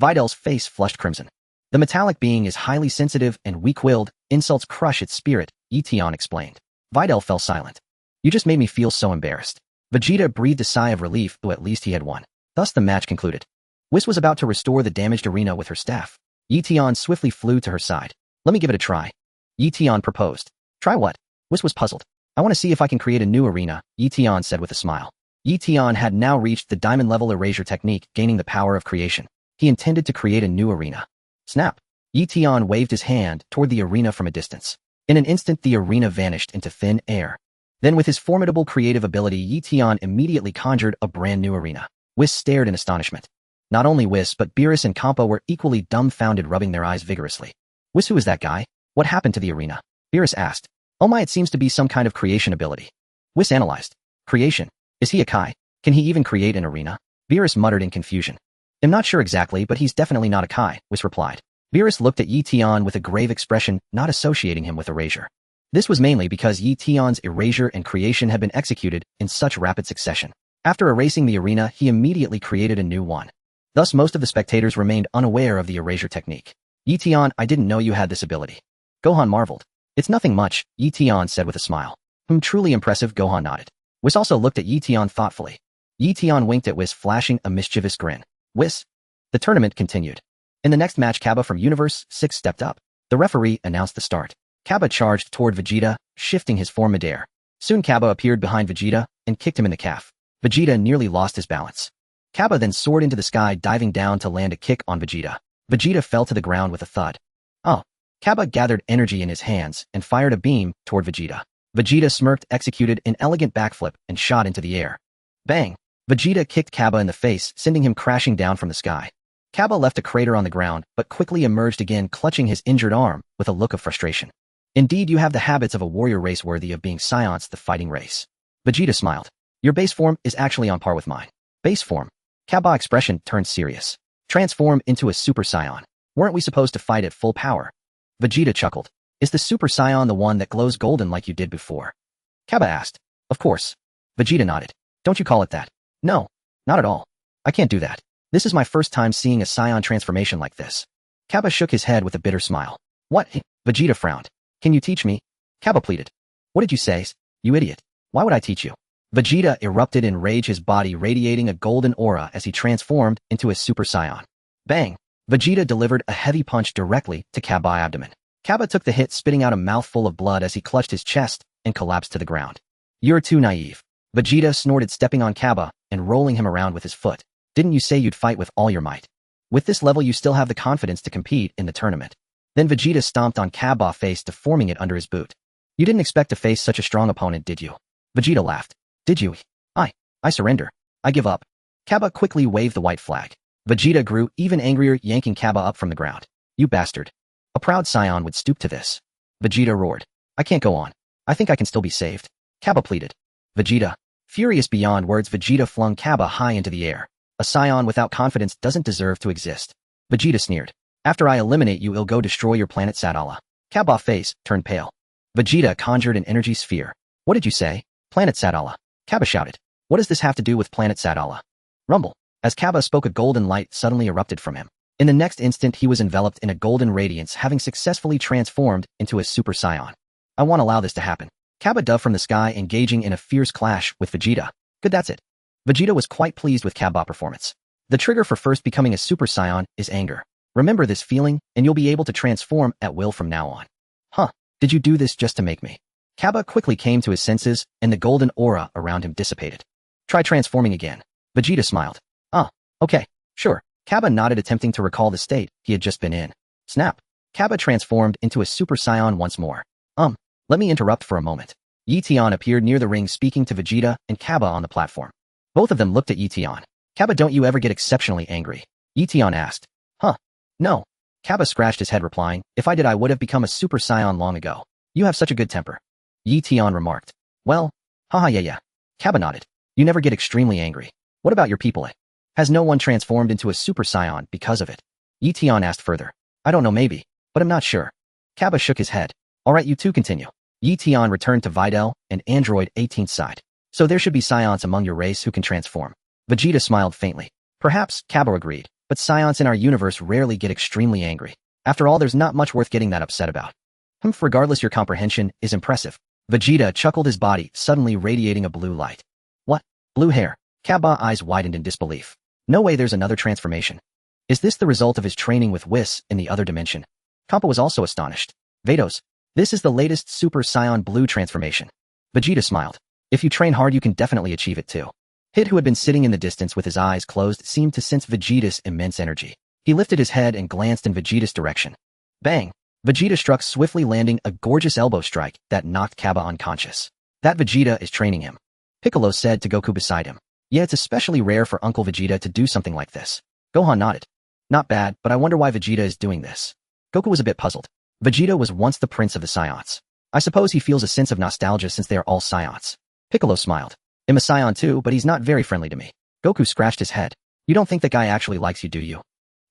Videl's face flushed crimson. The metallic being is highly sensitive and weak-willed. Insults crush its spirit, Eion explained. Videl fell silent. You just made me feel so embarrassed. Vegeta breathed a sigh of relief, though at least he had won. Thus the match concluded. Whis was about to restore the damaged arena with her staff. Eion swiftly flew to her side. Let me give it a try. Eion proposed. Try what? Whis was puzzled. I want to see if I can create a new arena, Eion said with a smile. Eion had now reached the diamond-level erasure technique, gaining the power of creation. He intended to create a new arena. Snap! Eion waved his hand toward the arena from a distance. In an instant, the arena vanished into thin air. Then with his formidable creative ability, Eion immediately conjured a brand new arena. Whis stared in astonishment. Not only Whis, but Beerus and Kampa were equally dumbfounded, rubbing their eyes vigorously. Whis, who is that guy? What happened to the arena? Beerus asked. Oh my, it seems to be some kind of creation ability. Whis analyzed. Creation? Is he a Kai? Can he even create an arena? Beerus muttered in confusion. I'm not sure exactly, but he's definitely not a Kai, Whis replied. Beerus looked at Eion with a grave expression, not associating him with erasure. This was mainly because Eion's erasure and creation had been executed in such rapid succession. After erasing the arena, he immediately created a new one. Thus, most of the spectators remained unaware of the erasure technique. Eion, I didn't know you had this ability. Gohan marveled. It's nothing much, Eion said with a smile. Truly impressive, Gohan nodded. Whis also looked at Eion thoughtfully. Eion winked at Whis, flashing a mischievous grin. Whis. The tournament continued. In the next match, Cabba from Universe 6 stepped up. The referee announced the start. Cabba charged toward Vegeta, shifting his form midair. Soon Cabba appeared behind Vegeta and kicked him in the calf. Vegeta nearly lost his balance. Cabba then soared into the sky, diving down to land a kick on Vegeta. Vegeta fell to the ground with a thud. Oh. Cabba gathered energy in his hands and fired a beam toward Vegeta. Vegeta smirked, executed an elegant backflip, and shot into the air. Bang! Vegeta kicked Cabba in the face, sending him crashing down from the sky. Cabba left a crater on the ground, but quickly emerged again, clutching his injured arm with a look of frustration. Indeed, you have the habits of a warrior race worthy of being Saiyans, the fighting race. Vegeta smiled. Your base form is actually on par with mine. Base form? Cabba's expression turned serious. Transform into a Super Saiyan. Weren't we supposed to fight at full power? Vegeta chuckled. Is the Super Saiyan the one that glows golden like you did before? Cabba asked. Of course. Vegeta nodded. Don't you call it that? No, not at all. I can't do that. This is my first time seeing a Saiyan transformation like this. Cabba shook his head with a bitter smile. What? Vegeta frowned. Can you teach me? Cabba pleaded. What did you say, you idiot? Why would I teach you? Vegeta erupted in rage, his body radiating a golden aura as he transformed into a Super Saiyan. Bang! Vegeta delivered a heavy punch directly to Cabba's abdomen. Cabba took the hit, spitting out a mouthful of blood as he clutched his chest and collapsed to the ground. You're too naive. Vegeta snorted, stepping on Cabba and rolling him around with his foot. Didn't you say you'd fight with all your might? With this level, you still have the confidence to compete in the tournament. Then Vegeta stomped on Cabba's face, deforming it under his boot. You didn't expect to face such a strong opponent, did you? Vegeta laughed. Did you? I surrender. I give up. Cabba quickly waved the white flag. Vegeta grew even angrier, yanking Cabba up from the ground. You bastard. A proud Saiyan would stoop to this. Vegeta roared. I can't go on. I think I can still be saved. Cabba pleaded. Vegeta. Furious beyond words, Vegeta flung Cabba high into the air. A Saiyan without confidence doesn't deserve to exist. Vegeta sneered. After I eliminate you, I'll go destroy your planet Sadala. Cabba's face turned pale. Vegeta conjured an energy sphere. What did you say? Planet Sadala. Cabba shouted. What does this have to do with planet Sadala? Rumble. As Cabba spoke, a golden light suddenly erupted from him. In the next instant, he was enveloped in a golden radiance, having successfully transformed into a Super Saiyan. I won't allow this to happen. Cabba dove from the sky, engaging in a fierce clash with Vegeta. Good, that's it. Vegeta was quite pleased with Cabba's performance. The trigger for first becoming a Super Saiyan is anger. Remember this feeling, and you'll be able to transform at will from now on. Huh, did you do this just to make me? Cabba quickly came to his senses, and the golden aura around him dissipated. Try transforming again. Vegeta smiled. Okay, sure. Cabba nodded, attempting to recall the state he had just been in. Snap. Cabba transformed into a Super Saiyan once more. Let me interrupt for a moment. Eion appeared near the ring, speaking to Vegeta and Cabba on the platform. Both of them looked at Eion. Cabba, don't you ever get exceptionally angry? Eion asked. No. Cabba scratched his head, replying, if I did, I would have become a Super Saiyan long ago. You have such a good temper. Eion remarked. Well, yeah. Cabba nodded. You never get extremely angry. What about your people? Has no one transformed into a Super Saiyan because of it? Eion asked further. I don't know, maybe, but I'm not sure. Cabba shook his head. Alright, you two continue. Eion returned to Videl and Android 18's side. So there should be Saiyans among your race who can transform. Vegeta smiled faintly. Perhaps, Cabba agreed, but Saiyans in our universe rarely get extremely angry. After all, there's not much worth getting that upset about. Regardless, your comprehension is impressive. Vegeta chuckled, his body suddenly radiating a blue light. What? Blue hair? Cabba's eyes widened in disbelief. No way there's another transformation. Is this the result of his training with Whis in the other dimension? Kampa was also astonished. Vados, this is the latest Super Saiyan Blue transformation. Vegeta smiled. If you train hard you can definitely achieve it too. Hit, who had been sitting in the distance with his eyes closed, seemed to sense Vegeta's immense energy. He lifted his head and glanced in Vegeta's direction. Bang! Vegeta struck, swiftly landing a gorgeous elbow strike that knocked Kaba unconscious. That Vegeta is training him. Piccolo said to Goku beside him. Yeah, it's especially rare for Uncle Vegeta to do something like this. Gohan nodded. Not bad, but I wonder why Vegeta is doing this. Goku was a bit puzzled. Vegeta was once the prince of the Saiyans. I suppose he feels a sense of nostalgia since they are all Saiyans. Piccolo smiled. I'm a Saiyan too, but he's not very friendly to me. Goku scratched his head. You don't think that guy actually likes you, do you?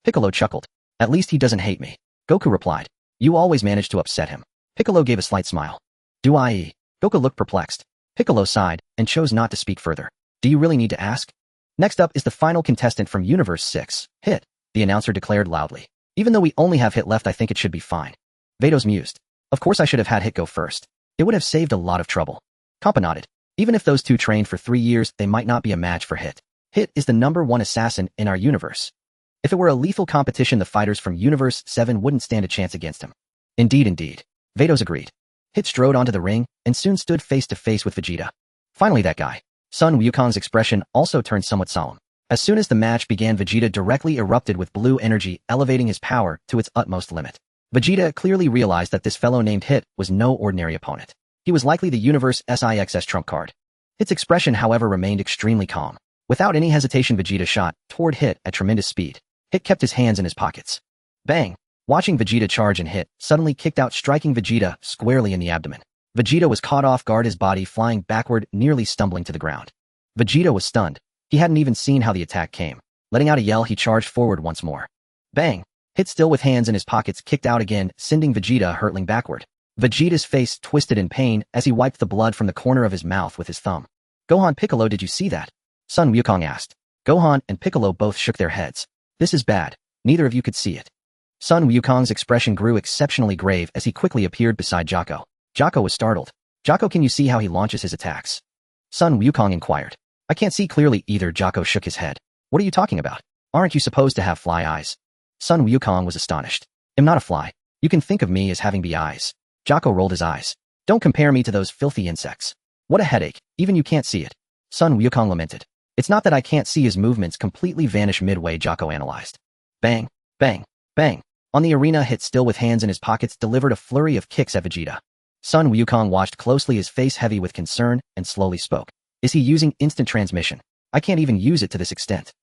Piccolo chuckled. At least he doesn't hate me. Goku replied. You always manage to upset him. Piccolo gave a slight smile. Do I? Goku looked perplexed. Piccolo sighed and chose not to speak further. Do you really need to ask? Next up is the final contestant from Universe 6, Hit, the announcer declared loudly. Even though we only have Hit left, I think it should be fine. Vados mused. Of course I should have had Hit go first. It would have saved a lot of trouble. Kampa nodded. Even if those two trained for 3 years, they might not be a match for Hit. Hit is the #1 assassin in our universe. If it were a lethal competition, the fighters from Universe 7 wouldn't stand a chance against him. Indeed. Vados agreed. Hit strode onto the ring and soon stood face to face with Vegeta. Finally that guy. Sun Wukong's expression also turned somewhat solemn. As soon as the match began, Vegeta directly erupted with blue energy, elevating his power to its utmost limit. Vegeta clearly realized that this fellow named Hit was no ordinary opponent. He was likely the Universe SIX's trump card. Hit's expression, however, remained extremely calm. Without any hesitation, Vegeta shot toward Hit at tremendous speed. Hit kept his hands in his pockets. Bang! Watching Vegeta charge, and Hit suddenly kicked out, striking Vegeta squarely in the abdomen. Vegeta was caught off guard, his body flying backward, nearly stumbling to the ground. Vegeta was stunned. He hadn't even seen how the attack came. Letting out a yell, he charged forward once more. Bang! Hit, still with hands in his pockets, kicked out again, sending Vegeta hurtling backward. Vegeta's face twisted in pain as he wiped the blood from the corner of his mouth with his thumb. Gohan, Piccolo, did you see that? Sun Wukong asked. Gohan and Piccolo both shook their heads. This is bad. Neither of you could see it. Sun Wukong's expression grew exceptionally grave as he quickly appeared beside Jocko. Jocko was startled. Jocko, can you see how he launches his attacks? Sun Wukong inquired. I can't see clearly either. Jocko shook his head. What are you talking about? Aren't you supposed to have fly eyes? Sun Wukong was astonished. I'm not a fly. You can think of me as having bee eyes. Jocko rolled his eyes. Don't compare me to those filthy insects. What a headache. Even you can't see it. Sun Wukong lamented. It's not that I can't see. His movements completely vanish midway, Jocko analyzed. Bang, bang, bang. On the arena, Hit, still with hands in his pockets, delivered a flurry of kicks at Vegeta. Sun Wukong watched closely, his face heavy with concern, and slowly spoke. Is he using instant transmission? I can't even use it to this extent.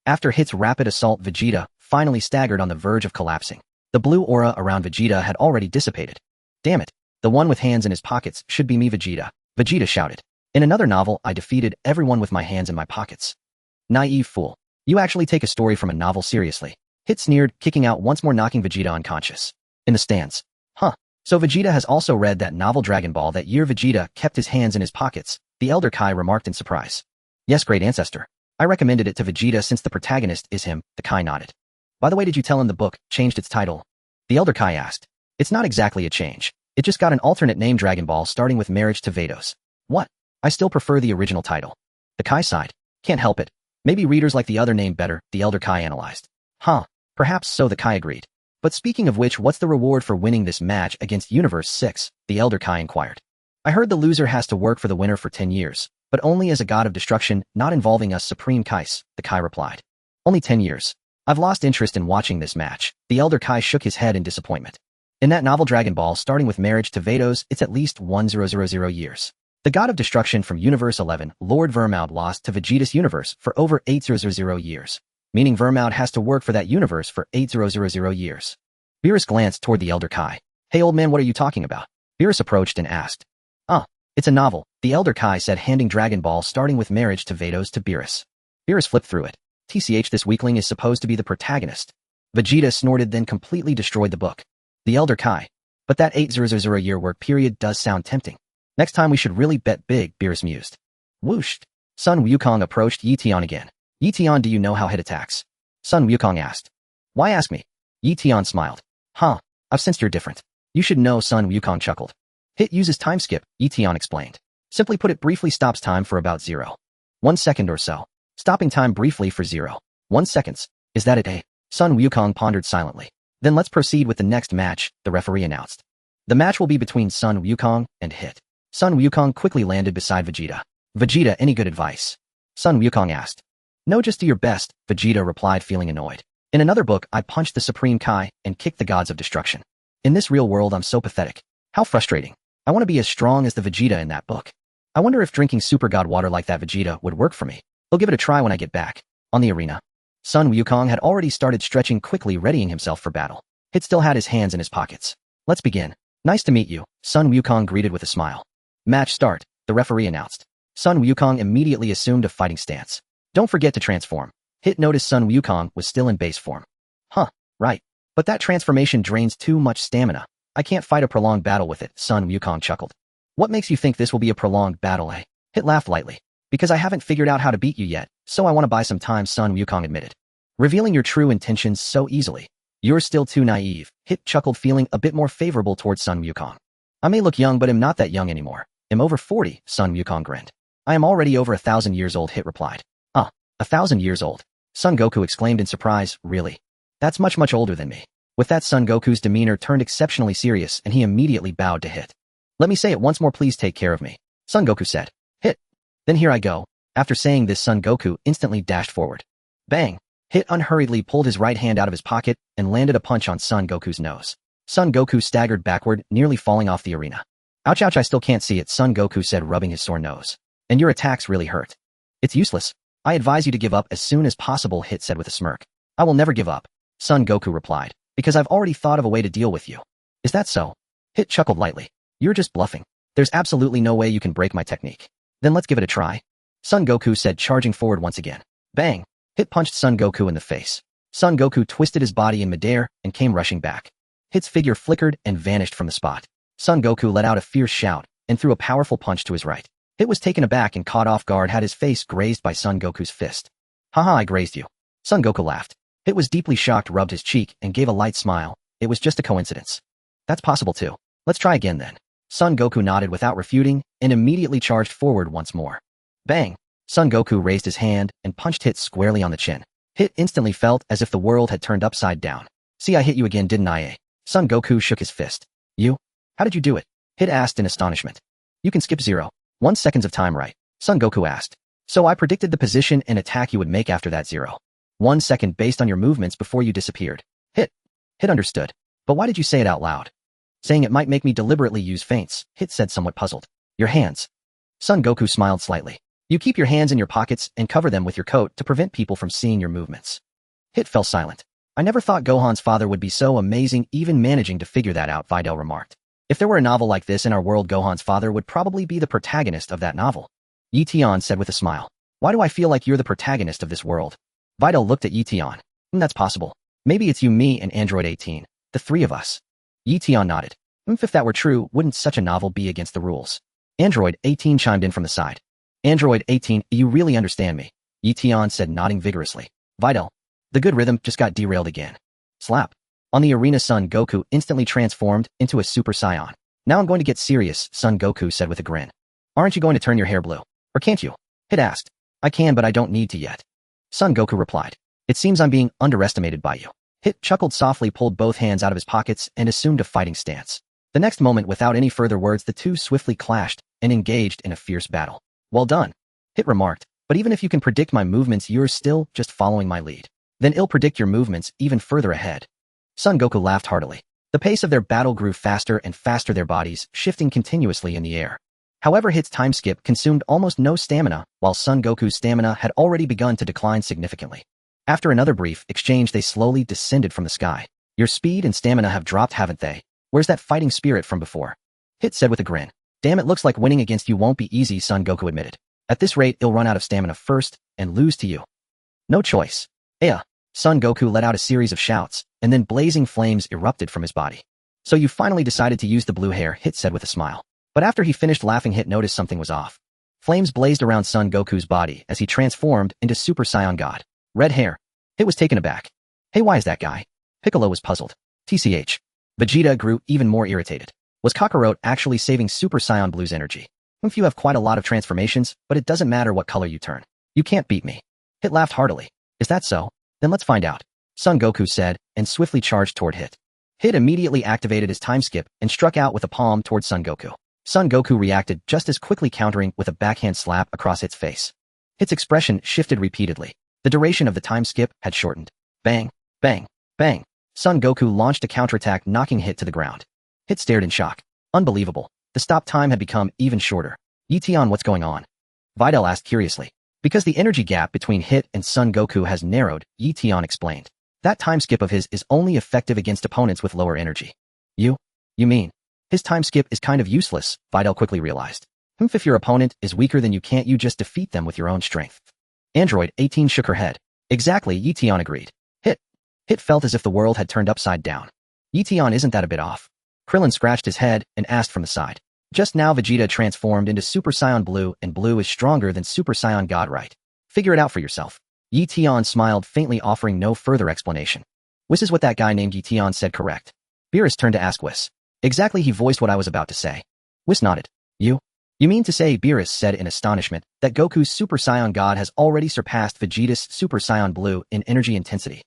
After Hit's rapid assault, Vegeta finally staggered on the verge of collapsing. The blue aura around Vegeta had already dissipated. Damn it. The one with hands in his pockets should be me, Vegeta. Vegeta shouted. In another novel, I defeated everyone with my hands in my pockets. Naive fool. You actually take a story from a novel seriously. Hit sneered, kicking out once more, knocking Vegeta unconscious. In the stands. Huh. So Vegeta has also read that novel Dragon Ball. That year Vegeta kept his hands in his pockets, the Elder Kai remarked in surprise. Yes, great ancestor. I recommended it to Vegeta since the protagonist is him, the Kai nodded. By the way, did you tell him the book changed its title? The Elder Kai asked. It's not exactly a change. It just got an alternate name, Dragon Ball, starting with marriage to Vados. What? I still prefer the original title. The Kai sighed. Can't help it. Maybe readers like the other name better, the Elder Kai analyzed. Huh. Perhaps so, the Kai agreed. But speaking of which, what's the reward for winning this match against Universe 6? The Elder Kai inquired. I heard the loser has to work for the winner for 10 years, but only as a god of destruction, not involving us Supreme Kais, the Kai replied. Only 10 years. I've lost interest in watching this match. The Elder Kai shook his head in disappointment. In that novel Dragon Ball, starting with marriage to Vados, it's at least 1000 years. The god of destruction from Universe 11, Lord Vermaud, lost to Vegeta's universe for over 800 years. Meaning Vermaud has to work for that universe for 800 years. Beerus glanced toward the Elder Kai. Hey old man, what are you talking about? Beerus approached and asked. It's a novel, the Elder Kai said, handing Dragon Ball starting with marriage to Vados to Beerus. Beerus flipped through it. TCH, this weakling is supposed to be the protagonist. Vegeta snorted, then completely destroyed the book. The Elder Kai. But that 800 year work period does sound tempting. Next time we should really bet big, Beerus mused. Whoosh. Sun Wukong approached Yetion again. Yetion, do you know how Hit attacks? Sun Wukong asked. Why ask me? Yetion smiled. Huh, I've sensed you're different. You should know, Sun Wukong chuckled. Hit uses time skip, Yetion explained. Simply put, it briefly stops time for about 0.1 second or so, stopping time briefly for 0.1 1 seconds. Is that it, eh? Sun Wukong pondered silently. Then let's proceed with the next match, the referee announced. The match will be between Sun Wukong and Hit. Sun Wukong quickly landed beside Vegeta. Vegeta, any good advice? Sun Wukong asked. No, just do your best, Vegeta replied, feeling annoyed. In another book, I punched the Supreme Kai and kicked the gods of destruction. In this real world, I'm so pathetic. How frustrating. I want to be as strong as the Vegeta in that book. I wonder if drinking super god water like that Vegeta would work for me. I'll give it a try when I get back. On the arena, Sun Wukong had already started stretching quickly, readying himself for battle. Hit still had his hands in his pockets. Let's begin. Nice to meet you, Sun Wukong greeted with a smile. Match start, the referee announced. Sun Wukong immediately assumed a fighting stance. Don't forget to transform. Hit noticed Sun Wukong was still in base form. Huh, right. But that transformation drains too much stamina. I can't fight a prolonged battle with it, Sun Wukong chuckled. What makes you think this will be a prolonged battle, eh? Hit laughed lightly. Because I haven't figured out how to beat you yet, so I want to buy some time, Sun Wukong admitted. Revealing your true intentions so easily. You're still too naive, Hit chuckled, feeling a bit more favorable towards Sun Wukong. I may look young, but am not that young anymore. I'm over 40, Sun Wukong grinned. I am already over 1,000 years old, Hit replied. 1,000 years old? Son Goku exclaimed in surprise, really? That's much older than me. With that, Son Goku's demeanor turned exceptionally serious and he immediately bowed to Hit. Let me say it once more, please take care of me, Son Goku said. Hit. Then here I go. After saying this, Son Goku instantly dashed forward. Bang! Hit unhurriedly pulled his right hand out of his pocket and landed a punch on Son Goku's nose. Son Goku staggered backward, nearly falling off the arena. Ouch, ouch, I still can't see it, Son Goku said, rubbing his sore nose. And your attacks really hurt. It's useless. I advise you to give up as soon as possible, Hit said with a smirk. I will never give up, Son Goku replied, because I've already thought of a way to deal with you. Is that so? Hit chuckled lightly. You're just bluffing. There's absolutely no way you can break my technique. Then let's give it a try, Son Goku said, charging forward once again. Bang! Hit punched Son Goku in the face. Son Goku twisted his body in midair and came rushing back. Hit's figure flickered and vanished from the spot. Son Goku let out a fierce shout and threw a powerful punch to his right. Hit was taken aback and caught off guard, had his face grazed by Son Goku's fist. Haha, I grazed you. Son Goku laughed. Hit was deeply shocked, rubbed his cheek, and gave a light smile. It was just a coincidence. That's possible too. Let's try again then. Son Goku nodded without refuting and immediately charged forward once more. Bang! Son Goku raised his hand and punched Hit squarely on the chin. Hit instantly felt as if the world had turned upside down. See, I hit you again, didn't I, eh? Son Goku shook his fist. You? How did you do it? Hit asked in astonishment. You can skip 0.1 seconds of time, right? Son Goku asked. So I predicted the position and attack you would make after that 0.1 second based on your movements before you disappeared. Hit understood. But why did you say it out loud? Saying it might make me deliberately use feints, Hit said, somewhat puzzled. Your hands. Son Goku smiled slightly. You keep your hands in your pockets and cover them with your coat to prevent people from seeing your movements. Hit fell silent. I never thought Gohan's father would be so amazing, even managing to figure that out, Videl remarked. If there were a novel like this in our world, Gohan's father would probably be the protagonist of that novel. Eion said with a smile. Why do I feel like you're the protagonist of this world? Videl looked at Eion. That's possible. Maybe it's you, me, and Android 18. The three of us. Eion nodded. If that were true, wouldn't such a novel be against the rules? Android 18 chimed in from the side. Android 18, you really understand me? Eion said, nodding vigorously. Videl. The good rhythm just got derailed again. Slap. On the arena, Son Goku instantly transformed into a Super Saiyan. Now I'm going to get serious, Son Goku said with a grin. Aren't you going to turn your hair blue? Or can't you? Hit asked. I can, but I don't need to yet. Son Goku replied. It seems I'm being underestimated by you. Hit chuckled softly, pulled both hands out of his pockets, and assumed a fighting stance. The next moment, without any further words, the two swiftly clashed and engaged in a fierce battle. Well done, Hit remarked, but even if you can predict my movements, you're still just following my lead. Then I'll predict your movements even further ahead. Son Goku laughed heartily. The pace of their battle grew faster and faster, their bodies shifting continuously in the air. However, Hit's time skip consumed almost no stamina, while Son Goku's stamina had already begun to decline significantly. After another brief exchange, they slowly descended from the sky. Your speed and stamina have dropped, haven't they? Where's that fighting spirit from before? Hit said with a grin. Damn, it looks like winning against you won't be easy, Son Goku admitted. At this rate, I'll run out of stamina first and lose to you. No choice. Son Goku let out a series of shouts, and then blazing flames erupted from his body. So you finally decided to use the blue hair, Hit said with a smile. But after he finished laughing, Hit noticed something was off. Flames blazed around Son Goku's body as he transformed into Super Saiyan God. Red hair. Hit was taken aback. Hey, why is that guy? Piccolo was puzzled. TCH. Vegeta grew even more irritated. Was Kakarot actually saving Super Saiyan Blue's energy? If you have quite a lot of transformations, but it doesn't matter what color you turn. You can't beat me. Hit laughed heartily. Is that so? Then let's find out. Son Goku said, and swiftly charged toward Hit. Hit immediately activated his time skip and struck out with a palm toward Son Goku. Son Goku reacted just as quickly, countering with a backhand slap across Hit's face. Hit's expression shifted repeatedly. The duration of the time skip had shortened. Bang, bang, bang. Son Goku launched a counterattack, knocking Hit to the ground. Hit stared in shock. Unbelievable. The stop time had become even shorter. Eion, what's going on? Videl asked curiously. Because the energy gap between Hit and Son Goku has narrowed, Eion explained. That time skip of his is only effective against opponents with lower energy. You mean? His time skip is kind of useless, Videl quickly realized. If your opponent is weaker than you, can't you just defeat them with your own strength? Android 18 shook her head. Exactly, Eion agreed. Hit felt as if the world had turned upside down. Eion, isn't that a bit off? Krillin scratched his head and asked from the side. Just now Vegeta transformed into Super Saiyan Blue, and Blue is stronger than Super Saiyan God, right? Figure it out for yourself. Eion smiled faintly, offering no further explanation. Whis is what that guy named Eion said, correct? Beerus turned to ask Whis. Exactly, he voiced what I was about to say. Whis nodded. You mean to say, Beerus said in astonishment, that Goku's Super Saiyan God has already surpassed Vegeta's Super Saiyan Blue in energy intensity?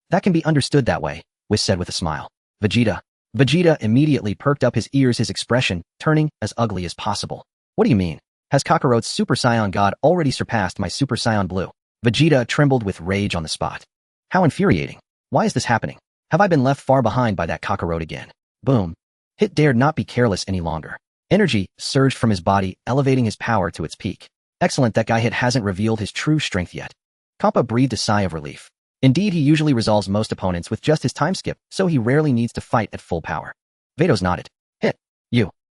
That can be understood that way, Whis said with a smile. Vegeta immediately perked up his ears, his expression turning as ugly as possible. What do you mean? Has Kakarot's Super Saiyan God already surpassed my Super Saiyan Blue? Vegeta trembled with rage on the spot. How infuriating. Why is this happening? Have I been left far behind by that Kakarot again? Boom. Hit dared not be careless any longer. Energy surged from his body, elevating his power to its peak. Excellent, that guy Hit hasn't revealed his true strength yet. Kappa breathed a sigh of relief. Indeed, he usually resolves most opponents with just his time skip, so he rarely needs to fight at full power. Vados nodded. Hit.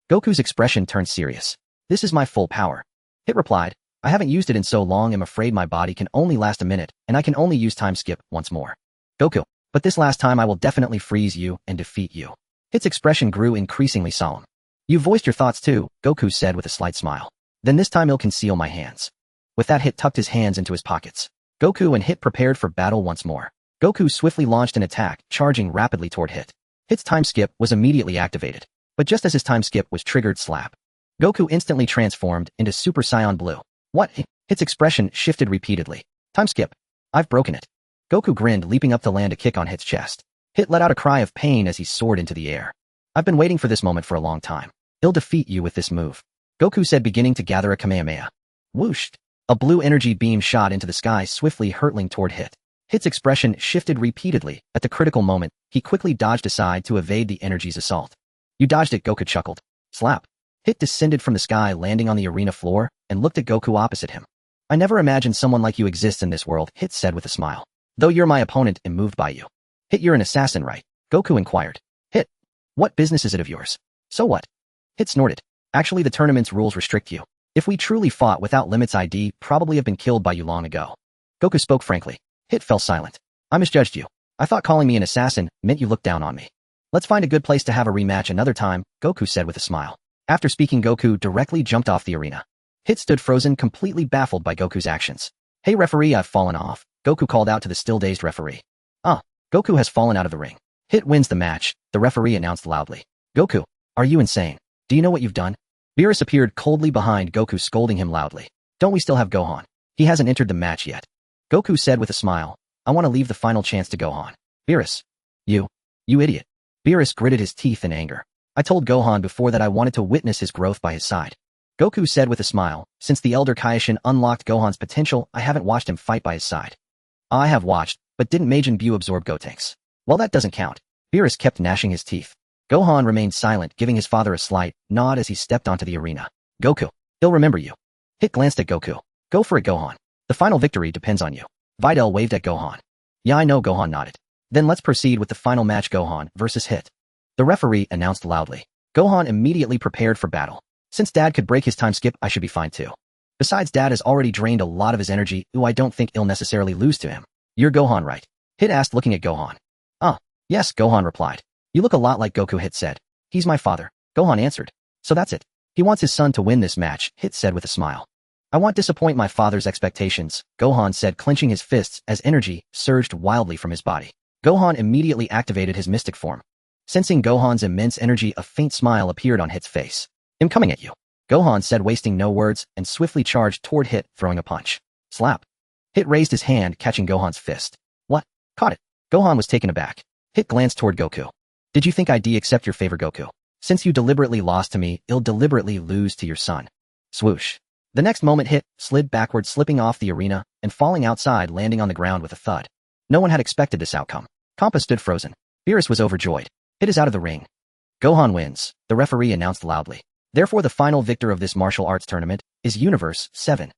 Goku's expression turned serious. This is my full power. Hit replied. I haven't used it in so long, I'm afraid my body can only last a minute, and I can only use time skip once more. Goku. But this last time I will definitely freeze you and defeat you. Hit's expression grew increasingly solemn. You voiced your thoughts too, Goku said with a slight smile. Then this time I'll conceal my hands. With that, Hit tucked his hands into his pockets. Goku and Hit prepared for battle once more. Goku swiftly launched an attack, charging rapidly toward Hit. Hit's time skip was immediately activated. But just as his time skip was triggered, slap. Goku instantly transformed into Super Saiyan Blue. What? Hit's expression shifted repeatedly. Time skip. I've broken it. Goku grinned, leaping up to land a kick on Hit's chest. Hit let out a cry of pain as he soared into the air. I've been waiting for this moment for a long time. I'll defeat you with this move. Goku said, beginning to gather a Kamehameha. Whoosh. A blue energy beam shot into the sky, swiftly hurtling toward Hit. Hit's expression shifted repeatedly. At the critical moment, he quickly dodged aside to evade the energy's assault. You dodged it, Goku chuckled. Slap. Hit descended from the sky, landing on the arena floor, and looked at Goku opposite him. I never imagined someone like you exists in this world, Hit said with a smile. Though you're my opponent, I'm moved by you. Hit, you're an assassin, right? Goku inquired. Hit. What business is it of yours? So what? Hit snorted. Actually, the tournament's rules restrict you. If we truly fought without limits, I'd probably have been killed by you long ago. Goku spoke frankly. Hit fell silent. I misjudged you. I thought calling me an assassin meant you looked down on me. Let's find a good place to have a rematch another time, Goku said with a smile. After speaking, Goku directly jumped off the arena. Hit stood frozen, completely baffled by Goku's actions. Hey referee, I've fallen off, Goku called out to the still-dazed referee. Goku has fallen out of the ring. Hit wins the match, the referee announced loudly. Goku, are you insane? Do you know what you've done? Beerus appeared coldly behind Goku, scolding him loudly. Don't we still have Gohan? He hasn't entered the match yet. Goku said with a smile. I want to leave the final chance to Gohan. Beerus. You idiot. Beerus gritted his teeth in anger. I told Gohan before that I wanted to witness his growth by his side. Goku said with a smile. Since the Elder Kaioshin unlocked Gohan's potential, I haven't watched him fight by his side. I have watched, but didn't Majin Buu absorb Gotenks? Well, that doesn't count. Beerus kept gnashing his teeth. Gohan remained silent, giving his father a slight nod as he stepped onto the arena. Goku. He'll remember you. Hit glanced at Goku. Go for it, Gohan. The final victory depends on you. Videl waved at Gohan. Yeah, I know, Gohan nodded. Then let's proceed with the final match, Gohan versus Hit. The referee announced loudly. Gohan immediately prepared for battle. Since Dad could break his time skip, I should be fine too. Besides, Dad has already drained a lot of his energy, I don't think he'll necessarily lose to him. You're Gohan, right? Hit asked, looking at Gohan. Yes, Gohan replied. You look a lot like Goku, Hit said. He's my father, Gohan answered. So that's it. He wants his son to win this match, Hit said with a smile. I won't disappoint my father's expectations, Gohan said, clenching his fists as energy surged wildly from his body. Gohan immediately activated his mystic form. Sensing Gohan's immense energy, a faint smile appeared on Hit's face. I'm coming at you, Gohan said, wasting no words, and swiftly charged toward Hit, throwing a punch. Slap. Hit raised his hand, catching Gohan's fist. What? Caught it. Gohan was taken aback. Hit glanced toward Goku. Did you think I'd accept your favor, Goku? Since you deliberately lost to me, you'll deliberately lose to your son. Swoosh. The next moment Hit slid backward, slipping off the arena and falling outside, landing on the ground with a thud. No one had expected this outcome. Kappa stood frozen. Beerus was overjoyed. Hit is out of the ring. Gohan wins, the referee announced loudly. Therefore, the final victor of this martial arts tournament is Universe 7.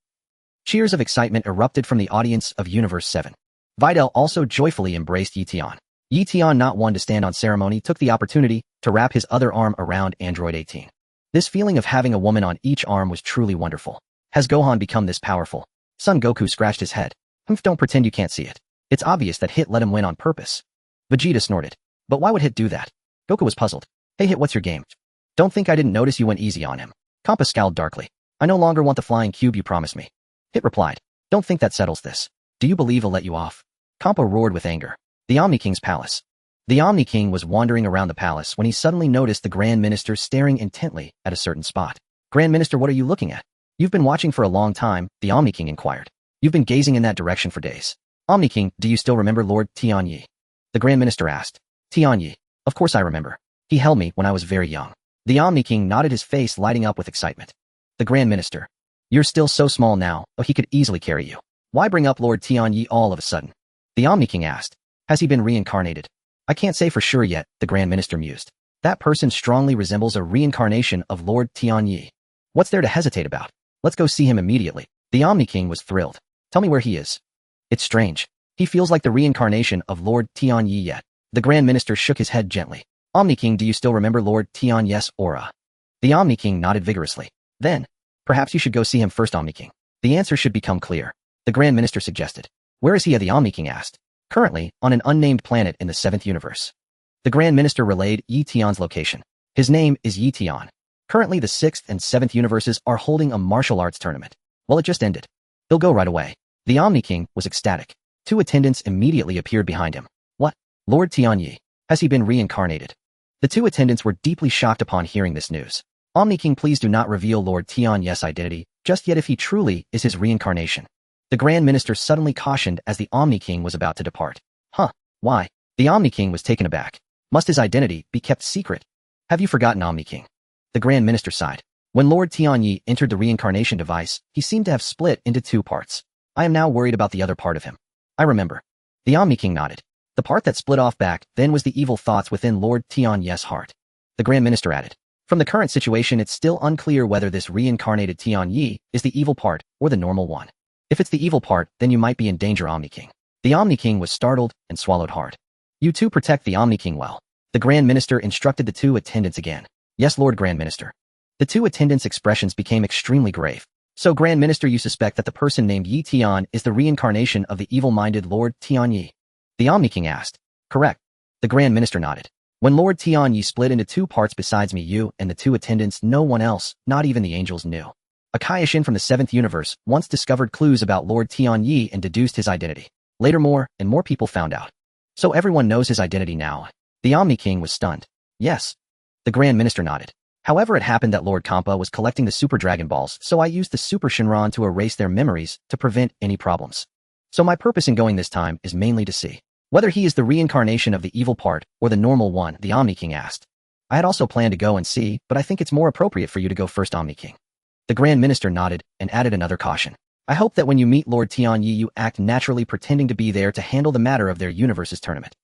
Cheers of excitement erupted from the audience of Universe 7. Videl also joyfully embraced Eion. Eion, not one to stand on ceremony, took the opportunity to wrap his other arm around Android 18. This feeling of having a woman on each arm was truly wonderful. Has Gohan become this powerful? Son Goku scratched his head. Don't pretend you can't see it. It's obvious that Hit let him win on purpose. Vegeta snorted. But why would Hit do that? Goku was puzzled. Hey Hit, what's your game? Don't think I didn't notice you went easy on him. Kappa scowled darkly. I no longer want the flying cube you promised me. Hit replied. Don't think that settles this. Do you believe he'll let you off? Kappa roared with anger. The Omni King's palace. The Omni King was wandering around the palace when he suddenly noticed the Grand Minister staring intently at a certain spot. Grand Minister, what are you looking at? You've been watching for a long time, the Omni King inquired. You've been gazing in that direction for days. Omni King, do you still remember Lord Tianyi? The Grand Minister asked. Tianyi. Of course I remember. He held me when I was very young. The Omni King nodded, his face lighting up with excitement. The Grand Minister. You're still so small now, oh, he could easily carry you. Why bring up Lord Tianyi all of a sudden? The Omni King asked. Has he been reincarnated? I can't say for sure yet, the Grand Minister mused. That person strongly resembles a reincarnation of Lord Tianyi. What's there to hesitate about? Let's go see him immediately. The Omni King was thrilled. Tell me where he is. It's strange. He feels like the reincarnation of Lord Tianyi yet. The Grand Minister shook his head gently. Omni King, do you still remember Lord Tianyi's aura? The Omni King nodded vigorously. Then, perhaps you should go see him first, Omni King. The answer should become clear. The Grand Minister suggested. Where is he? The Omni King asked. Currently, on an unnamed planet in the 7th universe. The Grand Minister relayed Eition's location. His name is Eion. Currently, the 6th and 7th universes are holding a martial arts tournament. Well, it just ended. He'll go right away. The Omni King was ecstatic. 2 attendants immediately appeared behind him. What? Lord Tianyi. Has he been reincarnated? The 2 attendants were deeply shocked upon hearing this news. Omni King, please do not reveal Lord Tianyi's identity just yet if he truly is his reincarnation. The Grand Minister suddenly cautioned as the Omni King was about to depart. Huh? Why? The Omni King was taken aback. Must his identity be kept secret? Have you forgotten, Omni King? The Grand Minister sighed. When Lord Tianyi entered the reincarnation device, he seemed to have split into 2 parts. I am now worried about the other part of him. I remember. The Omni King nodded. The part that split off back then was the evil thoughts within Lord Tianyi's heart. The Grand Minister added. From the current situation, it's still unclear whether this reincarnated Tianyi is the evil part or the normal one. If it's the evil part, then you might be in danger, Omni King. The Omni King was startled and swallowed hard. You 2 protect the Omni King well. The Grand Minister instructed the 2 attendants again. Yes, Lord Grand Minister. The 2 attendants' expressions became extremely grave. So, Grand Minister, you suspect that the person named Eion is the reincarnation of the evil-minded Lord Tianyi? The Omni King asked. Correct. The Grand Minister nodded. When Lord Tianyi split into 2 parts besides me, you and the 2 attendants, no one else, not even the angels, knew. A Kaioshin from the 7th universe once discovered clues about Lord Tianyi and deduced his identity. Later more and more people found out. So everyone knows his identity now. The Omni King was stunned. Yes. The Grand Minister nodded. However, it happened that Lord Kampa was collecting the Super Dragon Balls, so I used the Super Shinran to erase their memories to prevent any problems. So my purpose in going this time is mainly to see whether he is the reincarnation of the evil part or the normal one, the Omni King asked. I had also planned to go and see, but I think it's more appropriate for you to go first, Omni King. The Grand Minister nodded and added another caution. I hope that when you meet Lord Tianyi, you act naturally, pretending to be there to handle the matter of their universe's tournament.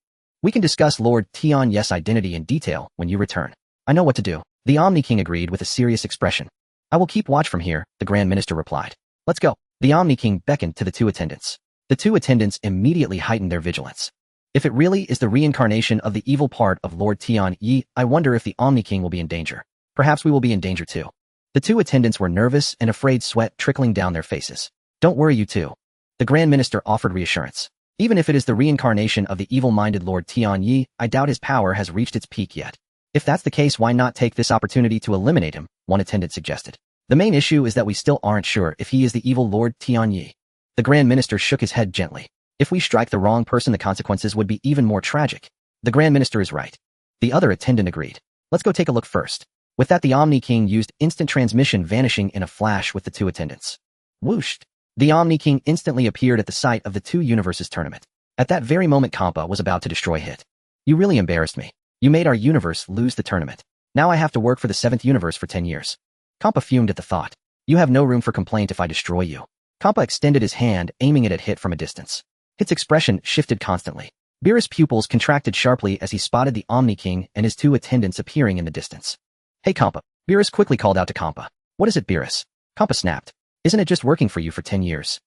We can discuss Lord Tianyi's identity in detail when you return. I know what to do. The Omni King agreed with a serious expression. I will keep watch from here, the Grand Minister replied. Let's go. The Omni King beckoned to the 2 attendants. The 2 attendants immediately heightened their vigilance. If it really is the reincarnation of the evil part of Lord Tianyi, I wonder if the Omni King will be in danger. Perhaps we will be in danger too. The 2 attendants were nervous and afraid, sweat trickling down their faces. Don't worry, you 2. The Grand Minister offered reassurance. Even if it is the reincarnation of the evil-minded Lord Tianyi, I doubt his power has reached its peak yet. If that's the case, why not take this opportunity to eliminate him? One attendant suggested. The main issue is that we still aren't sure if he is the evil Lord Tianyi. The Grand Minister shook his head gently. If we strike the wrong person, the consequences would be even more tragic. The Grand Minister is right. The other attendant agreed. Let's go take a look first. With that, the Omni King used instant transmission, vanishing in a flash with the 2 attendants. Whoosh! The Omni King instantly appeared at the site of the 2 universes tournament. At that very moment Kampa was about to destroy Hit. You really embarrassed me. You made our universe lose the tournament. Now I have to work for the 7th universe for 10 years. Kampa fumed at the thought. You have no room for complaint if I destroy you. Kampa extended his hand, aiming it at Hit from a distance. Hit's expression shifted constantly. Beerus' pupils contracted sharply as he spotted the Omni King and his 2 attendants appearing in the distance. Hey Kampa. Beerus quickly called out to Kampa. What is it, Beerus? Kampa snapped. Isn't it just working for you for 10 years?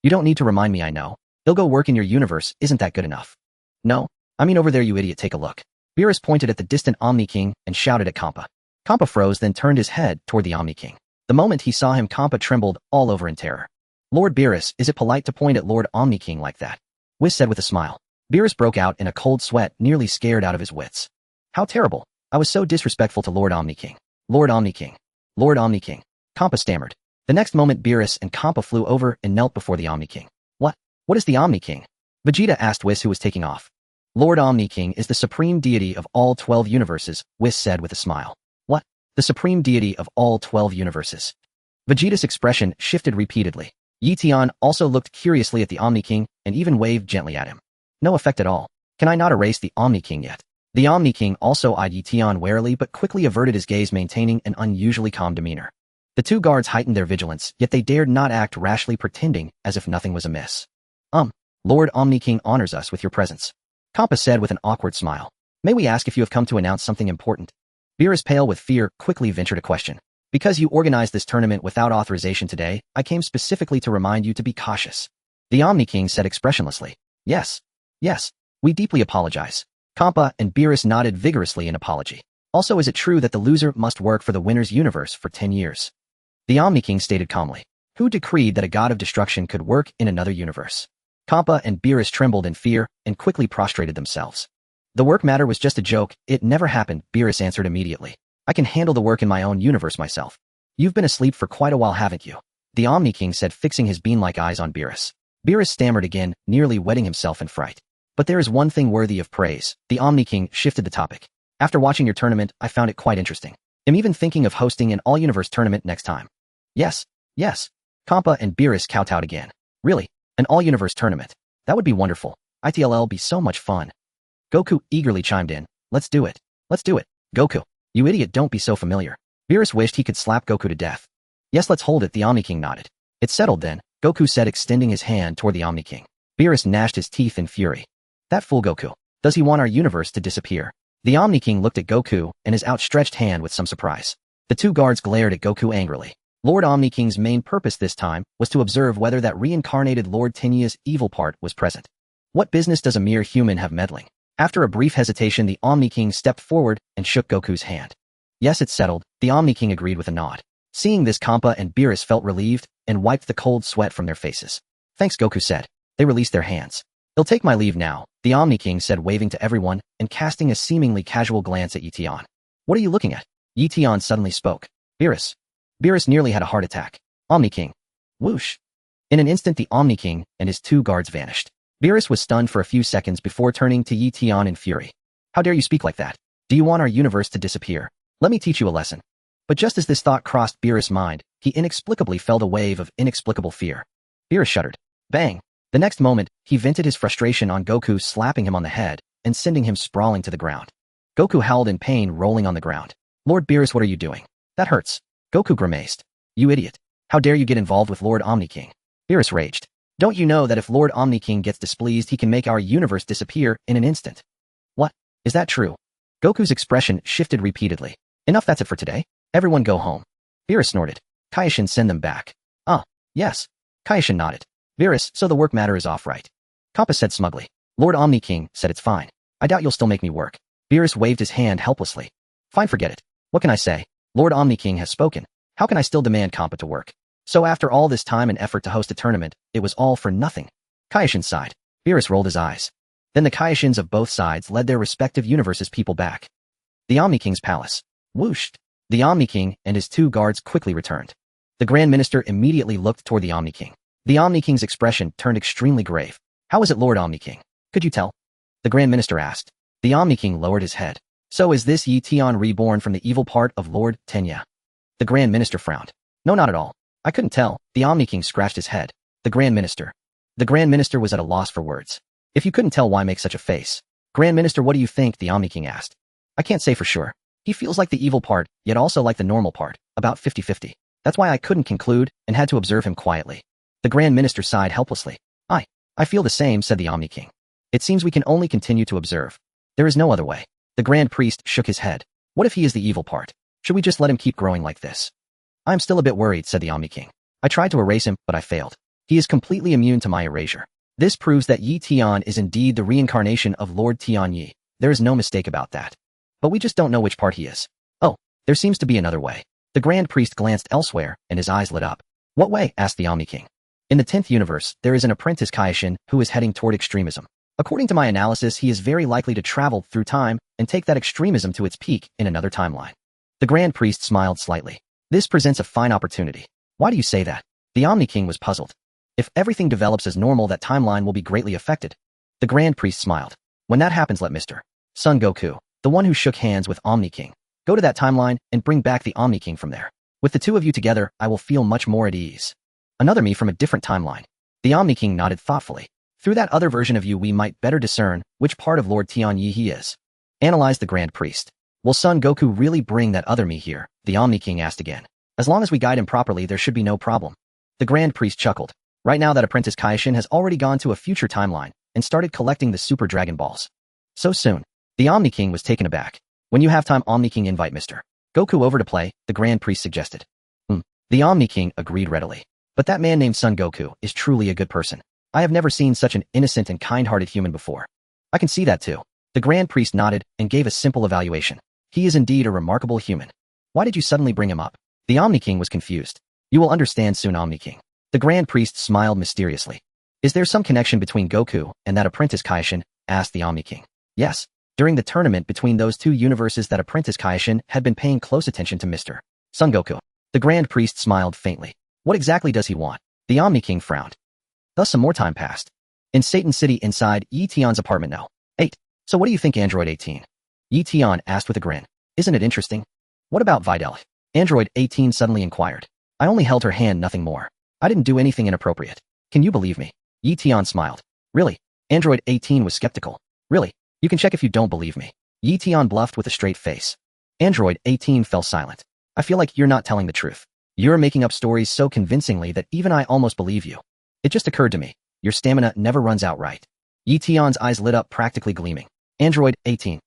You don't need to remind me, I know. He'll go work in your universe, isn't that good enough? No, I mean over there, you idiot, take a look. Beerus pointed at the distant Omni King and shouted at Kampa. Kampa froze, then turned his head toward the Omni King. The moment he saw him, Kampa trembled all over in terror. Lord Beerus, is it polite to point at Lord Omni King like that? Whis said with a smile. Beerus broke out in a cold sweat, nearly scared out of his wits. How terrible. I was so disrespectful to Lord Omni King. Lord Omni King. Lord Omni King. Kampa stammered. The next moment Beerus and Kampa flew over and knelt before the Omni King. What is the Omni King? Vegeta asked Whis, who was taking off. Lord Omni King is the supreme deity of all 12 universes, Whis said with a smile. What? The supreme deity of all 12 universes. Vegeta's expression shifted repeatedly. Eion also looked curiously at the Omni King and even waved gently at him. No effect at all. Can I not erase the Omni King yet? The Omni King also eyed Eion warily but quickly averted his gaze, maintaining an unusually calm demeanor. The 2 guards heightened their vigilance, yet they dared not act rashly, pretending as if nothing was amiss. Lord Omni King honors us with your presence. Kampa said with an awkward smile. May we ask if you have come to announce something important? Beerus, pale with fear, quickly ventured a question. Because you organized this tournament without authorization today, I came specifically to remind you to be cautious. The Omni King said expressionlessly. Yes. We deeply apologize. Kampa and Beerus nodded vigorously in apology. Also, is it true that the loser must work for the winner's universe for 10 years? The Omni King stated calmly. Who decreed that a god of destruction could work in another universe? Kampa and Beerus trembled in fear and quickly prostrated themselves. The work matter was just a joke, it never happened, Beerus answered immediately. I can handle the work in my own universe myself. You've been asleep for quite a while, haven't you? The Omni King said, fixing his bean-like eyes on Beerus. Beerus stammered again, nearly wetting himself in fright. But there is one thing worthy of praise. The Omni King shifted the topic. After watching your tournament, I found it quite interesting. I'm even thinking of hosting an all-universe tournament next time. Yes. Kampa and Beerus kowtowed again. Really? An all-universe tournament. That would be wonderful. ITLL be so much fun. Goku eagerly chimed in. Let's do it. Goku. You idiot, don't be so familiar. Beerus wished he could slap Goku to death. Yes, let's hold it, the Omni King nodded. It's settled then, Goku said, extending his hand toward the Omni King. Beerus gnashed his teeth in fury. That fool Goku. Does he want our universe to disappear? The Omni King looked at Goku and his outstretched hand with some surprise. The 2 guards glared at Goku angrily. Lord Omni King's main purpose this time was to observe whether that reincarnated Lord Tenya's evil part was present. What business does a mere human have meddling? After a brief hesitation, the Omni King stepped forward and shook Goku's hand. Yes, it's settled, the Omni King agreed with a nod. Seeing this, Kampa and Beerus felt relieved and wiped the cold sweat from their faces. Thanks, Goku said. They released their hands. I'll take my leave now, the Omni King said, waving to everyone and casting a seemingly casual glance at Eion. What are you looking at? Eion suddenly spoke. Beerus. Beerus nearly had a heart attack. Omni King. Whoosh. In an instant, the Omni King and his 2 guards vanished. Beerus was stunned for a few seconds before turning to Eion in fury. How dare you speak like that? Do you want our universe to disappear? Let me teach you a lesson. But just as this thought crossed Beerus' mind, he inexplicably felt a wave of inexplicable fear. Beerus shuddered. Bang! The next moment, he vented his frustration on Goku, slapping him on the head and sending him sprawling to the ground. Goku howled in pain, rolling on the ground. Lord Beerus, what are you doing? That hurts. Goku grimaced. You idiot. How dare you get involved with Lord Omni King? Beerus raged. Don't you know that if Lord Omni King gets displeased, he can make our universe disappear in an instant? What? Is that true? Goku's expression shifted repeatedly. Enough, that's it for today. Everyone go home. Beerus snorted. Kaioshin, send them back. Yes. Kaioshin nodded. Beerus, so the work matter is off, right? Kappa said smugly. Lord Omni King said it's fine. I doubt you'll still make me work. Beerus waved his hand helplessly. Fine, forget it. What can I say? Lord Omni King has spoken. How can I still demand Kappa to work? So after all this time and effort to host a tournament, it was all for nothing. Kaioshin sighed. Beerus rolled his eyes. Then the Kaioshins of both sides led their respective universes' people back. The Omni King's palace. Whooshed. The Omni King and his 2 guards quickly returned. The Grand Minister immediately looked toward the Omni King. The Omni King's expression turned extremely grave. How is it, Lord Omni King? Could you tell? The Grand Minister asked. The Omni King lowered his head. So is this Eion reborn from the evil part of Lord Tenya? The Grand Minister frowned. No, not at all. I couldn't tell. The Omni King scratched his head. The Grand Minister. The Grand Minister was at a loss for words. If you couldn't tell, why make such a face? Grand Minister, what do you think? The Omni King asked. I can't say for sure. He feels like the evil part, yet also like the normal part, about 50-50. That's why I couldn't conclude and had to observe him quietly. The Grand Minister sighed helplessly. I feel the same, said the Omni King. It seems we can only continue to observe. There is no other way. The Grand Priest shook his head. What if he is the evil part? Should we just let him keep growing like this? I'm still a bit worried, said the Omni King. I tried to erase him, but I failed. He is completely immune to my erasure. This proves that Yi Tian is indeed the reincarnation of Lord Tian Yi. There is no mistake about that. But we just don't know which part he is. Oh, there seems to be another way. The Grand Priest glanced elsewhere, and his eyes lit up. What way? Asked the Omni King. In the 10th universe, there is an apprentice Kaishin who is heading toward extremism. According to my analysis, he is very likely to travel through time and take that extremism to its peak in another timeline. The Grand Priest smiled slightly. This presents a fine opportunity. Why do you say that? The Omni King was puzzled. If everything develops as normal, that timeline will be greatly affected. The Grand Priest smiled. When that happens, let Mr. Son Goku, the one who shook hands with Omni King, go to that timeline and bring back the Omni King from there. With the two of you together, I will feel much more at ease. Another me from a different timeline. The Omni King nodded thoughtfully. Through that other version of you, we might better discern which part of Lord Tian Yi he is. Analyzed the Grand Priest. Will Son Goku really bring that other me here? The Omni King asked again. As long as we guide him properly, there should be no problem. The Grand Priest chuckled. Right now, that apprentice Kaishin has already gone to a future timeline and started collecting the Super Dragon Balls. So soon. The Omni King was taken aback. When you have time, Omni King, invite Mr. Goku over to play, the Grand Priest suggested. The Omni King agreed readily. But that man named Son Goku is truly a good person. I have never seen such an innocent and kind-hearted human before. I can see that too. The Grand Priest nodded and gave a simple evaluation. He is indeed a remarkable human. Why did you suddenly bring him up? The Omni King was confused. You will understand soon, Omni King. The Grand Priest smiled mysteriously. Is there some connection between Goku and that apprentice Kaishin? Asked the Omni King. Yes. During the tournament between those two universes, that apprentice Kaishin had been paying close attention to Mr. Son Goku. The Grand Priest smiled faintly. What exactly does he want? The Omni King frowned. Thus some more time passed. In Satan City, inside Yi Tian's apartment now. 8. So what do you think, Android 18? Yi Tian asked with a grin. Isn't it interesting? What about Videl? Android 18 suddenly inquired. I only held her hand, nothing more. I didn't do anything inappropriate. Can you believe me? Yi Tian smiled. Really? Android 18 was skeptical. Really? You can check if you don't believe me. Yi Tian bluffed with a straight face. Android 18 fell silent. I feel like you're not telling the truth. You're making up stories so convincingly that even I almost believe you. It just occurred to me. Your stamina never runs out, right? Yi Tian's eyes lit up, practically gleaming. Android 18.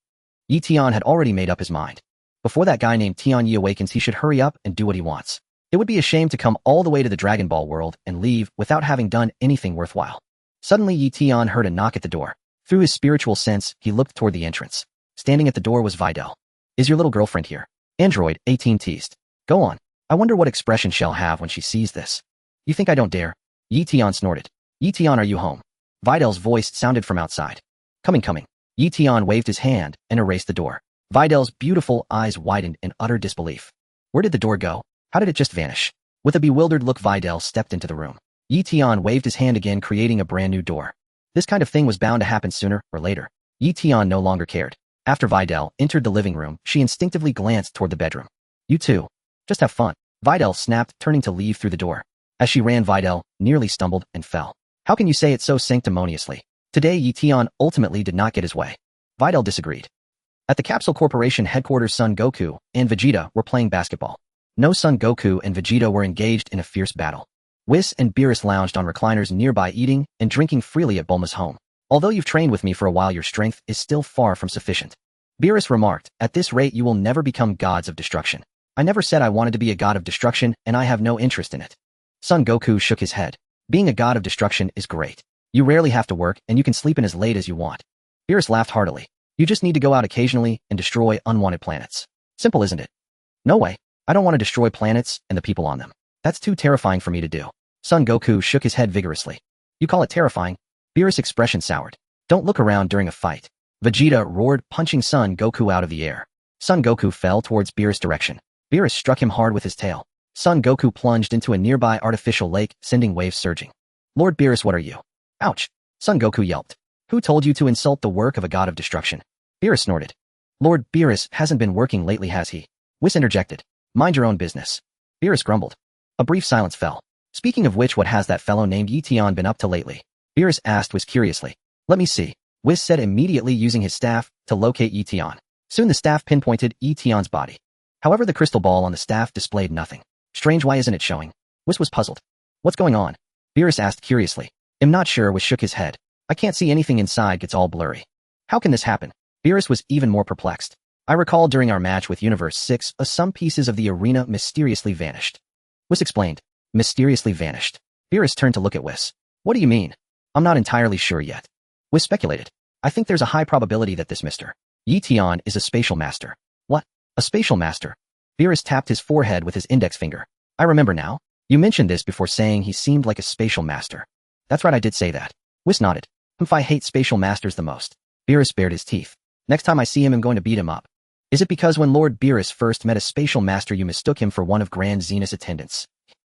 Yi Tian had already made up his mind. Before that guy named Tian Yi awakens, he should hurry up and do what he wants. It would be a shame to come all the way to the Dragon Ball world and leave without having done anything worthwhile. Suddenly, Yi Tian heard a knock at the door. Through his spiritual sense, he looked toward the entrance. Standing at the door was Videl. Is your little girlfriend here? Android 18 teased. Go on. I wonder what expression she'll have when she sees this. You think I don't dare? Yi Tian snorted. Yi Tian, are you home? Videl's voice sounded from outside. Coming. Yi Tian waved his hand and erased the door. Videl's beautiful eyes widened in utter disbelief. Where did the door go? How did it just vanish? With a bewildered look, Videl stepped into the room. Yi Tian waved his hand again, creating a brand new door. This kind of thing was bound to happen sooner or later. Yi Tian no longer cared. After Videl entered the living room, she instinctively glanced toward the bedroom. You two. Just have fun. Videl snapped, turning to leave through the door. As she ran, Videl nearly stumbled and fell. How can you say it so sanctimoniously? Today, Yi Tian ultimately did not get his way. Videl disagreed. At the Capsule Corporation headquarters, Son Goku and Vegeta were playing basketball. No, Son Goku and Vegeta were engaged in a fierce battle. Whis and Beerus lounged on recliners nearby, eating and drinking freely at Bulma's home. Although you've trained with me for a while, your strength is still far from sufficient. Beerus remarked, at this rate you will never become gods of destruction. I never said I wanted to be a god of destruction, and I have no interest in it. Son Goku shook his head. Being a god of destruction is great. You rarely have to work, and you can sleep in as late as you want. Beerus laughed heartily. You just need to go out occasionally and destroy unwanted planets. Simple, isn't it? No way. I don't want to destroy planets and the people on them. That's too terrifying for me to do. Son Goku shook his head vigorously. You call it terrifying? Beerus' expression soured. Don't look around during a fight. Vegeta roared, punching Son Goku out of the air. Son Goku fell towards Beerus' direction. Beerus struck him hard with his tail. Son Goku plunged into a nearby artificial lake, sending waves surging. Lord Beerus, what are you? Ouch! Son Goku yelped. Who told you to insult the work of a god of destruction? Beerus snorted. Lord Beerus hasn't been working lately, has he? Whis interjected. Mind your own business. Beerus grumbled. A brief silence fell. Speaking of which, what has that fellow named Yi Tian been up to lately? Beerus asked Whis curiously. Let me see. Whis said immediately using his staff to locate Eion. Soon the staff pinpointed Etion's body. However, the crystal ball on the staff displayed nothing. Strange, why isn't it showing? Whis was puzzled. What's going on? Beerus asked curiously. I'm not sure. Whis shook his head. I can't see anything inside, gets all blurry. How can this happen? Beerus was even more perplexed. I recall during our match with Universe 6, some pieces of the arena mysteriously vanished. Whis explained. Mysteriously vanished. Beerus turned to look at Whis. What do you mean? I'm not entirely sure yet. Whis speculated. I think there's a high probability that this Mr. Eion is a spatial master. What? A spatial master? Beerus tapped his forehead with his index finger. I remember now. You mentioned this before, saying he seemed like a spatial master. That's right, I did say that. Whis nodded. I hate spatial masters the most. Beerus bared his teeth. Next time I see him, I'm going to beat him up. Is it because when Lord Beerus first met a spatial master you mistook him for one of Grand Zenith's attendants?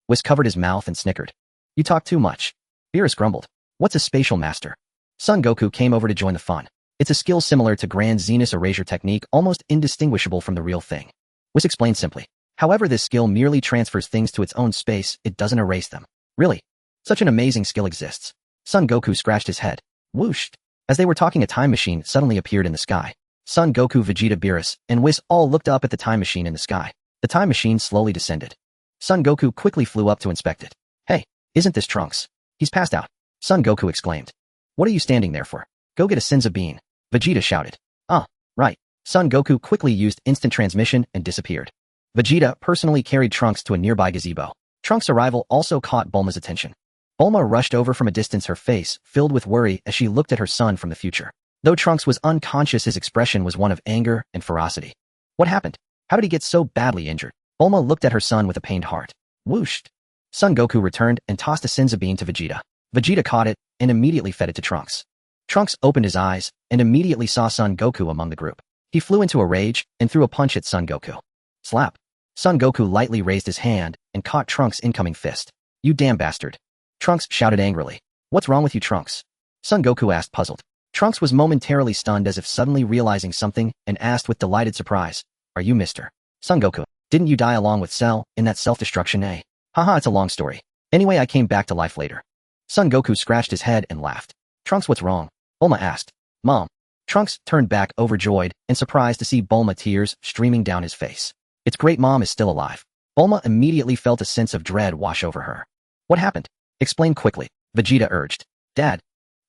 Whis covered his mouth and snickered. You talk too much. Beerus grumbled. What's a spatial master? Son Goku came over to join the fun. It's a skill similar to Grand Zenith's erasure technique, almost indistinguishable from the real thing. Whis explained simply. However, this skill merely transfers things to its own space, it doesn't erase them. Really? Such an amazing skill exists. Son Goku scratched his head. Whooshed. As they were talking, a time machine suddenly appeared in the sky. Son Goku, Vegeta, Beerus, and Whis all looked up at the time machine in the sky. The time machine slowly descended. Son Goku quickly flew up to inspect it. Hey, isn't this Trunks? He's passed out. Son Goku exclaimed. What are you standing there for? Go get a Senza bean. Vegeta shouted. Ah, right. Son Goku quickly used instant transmission and disappeared. Vegeta personally carried Trunks to a nearby gazebo. Trunks' arrival also caught Bulma's attention. Bulma rushed over from a distance, her face filled with worry as she looked at her son from the future. Though Trunks was unconscious, his expression was one of anger and ferocity. What happened? How did he get so badly injured? Bulma looked at her son with a pained heart. Whooshed. Son Goku returned and tossed a Senza bean to Vegeta. Vegeta caught it and immediately fed it to Trunks. Trunks opened his eyes and immediately saw Son Goku among the group. He flew into a rage and threw a punch at Son Goku. Slap. Son Goku lightly raised his hand and caught Trunks' incoming fist. You damn bastard. Trunks shouted angrily. What's wrong with you, Trunks? Son Goku asked, puzzled. Trunks was momentarily stunned, as if suddenly realizing something, and asked with delighted surprise. Are you Mr. Son Goku? Didn't you die along with Cell in that self-destruction, eh? Haha, it's a long story. Anyway, I came back to life later. Son Goku scratched his head and laughed. Trunks, what's wrong? Bulma asked. Mom. Trunks turned back overjoyed and surprised to see Bulma, tears streaming down his face. It's great, Mom is still alive. Bulma immediately felt a sense of dread wash over her. What happened? Explain quickly, Vegeta urged. Dad.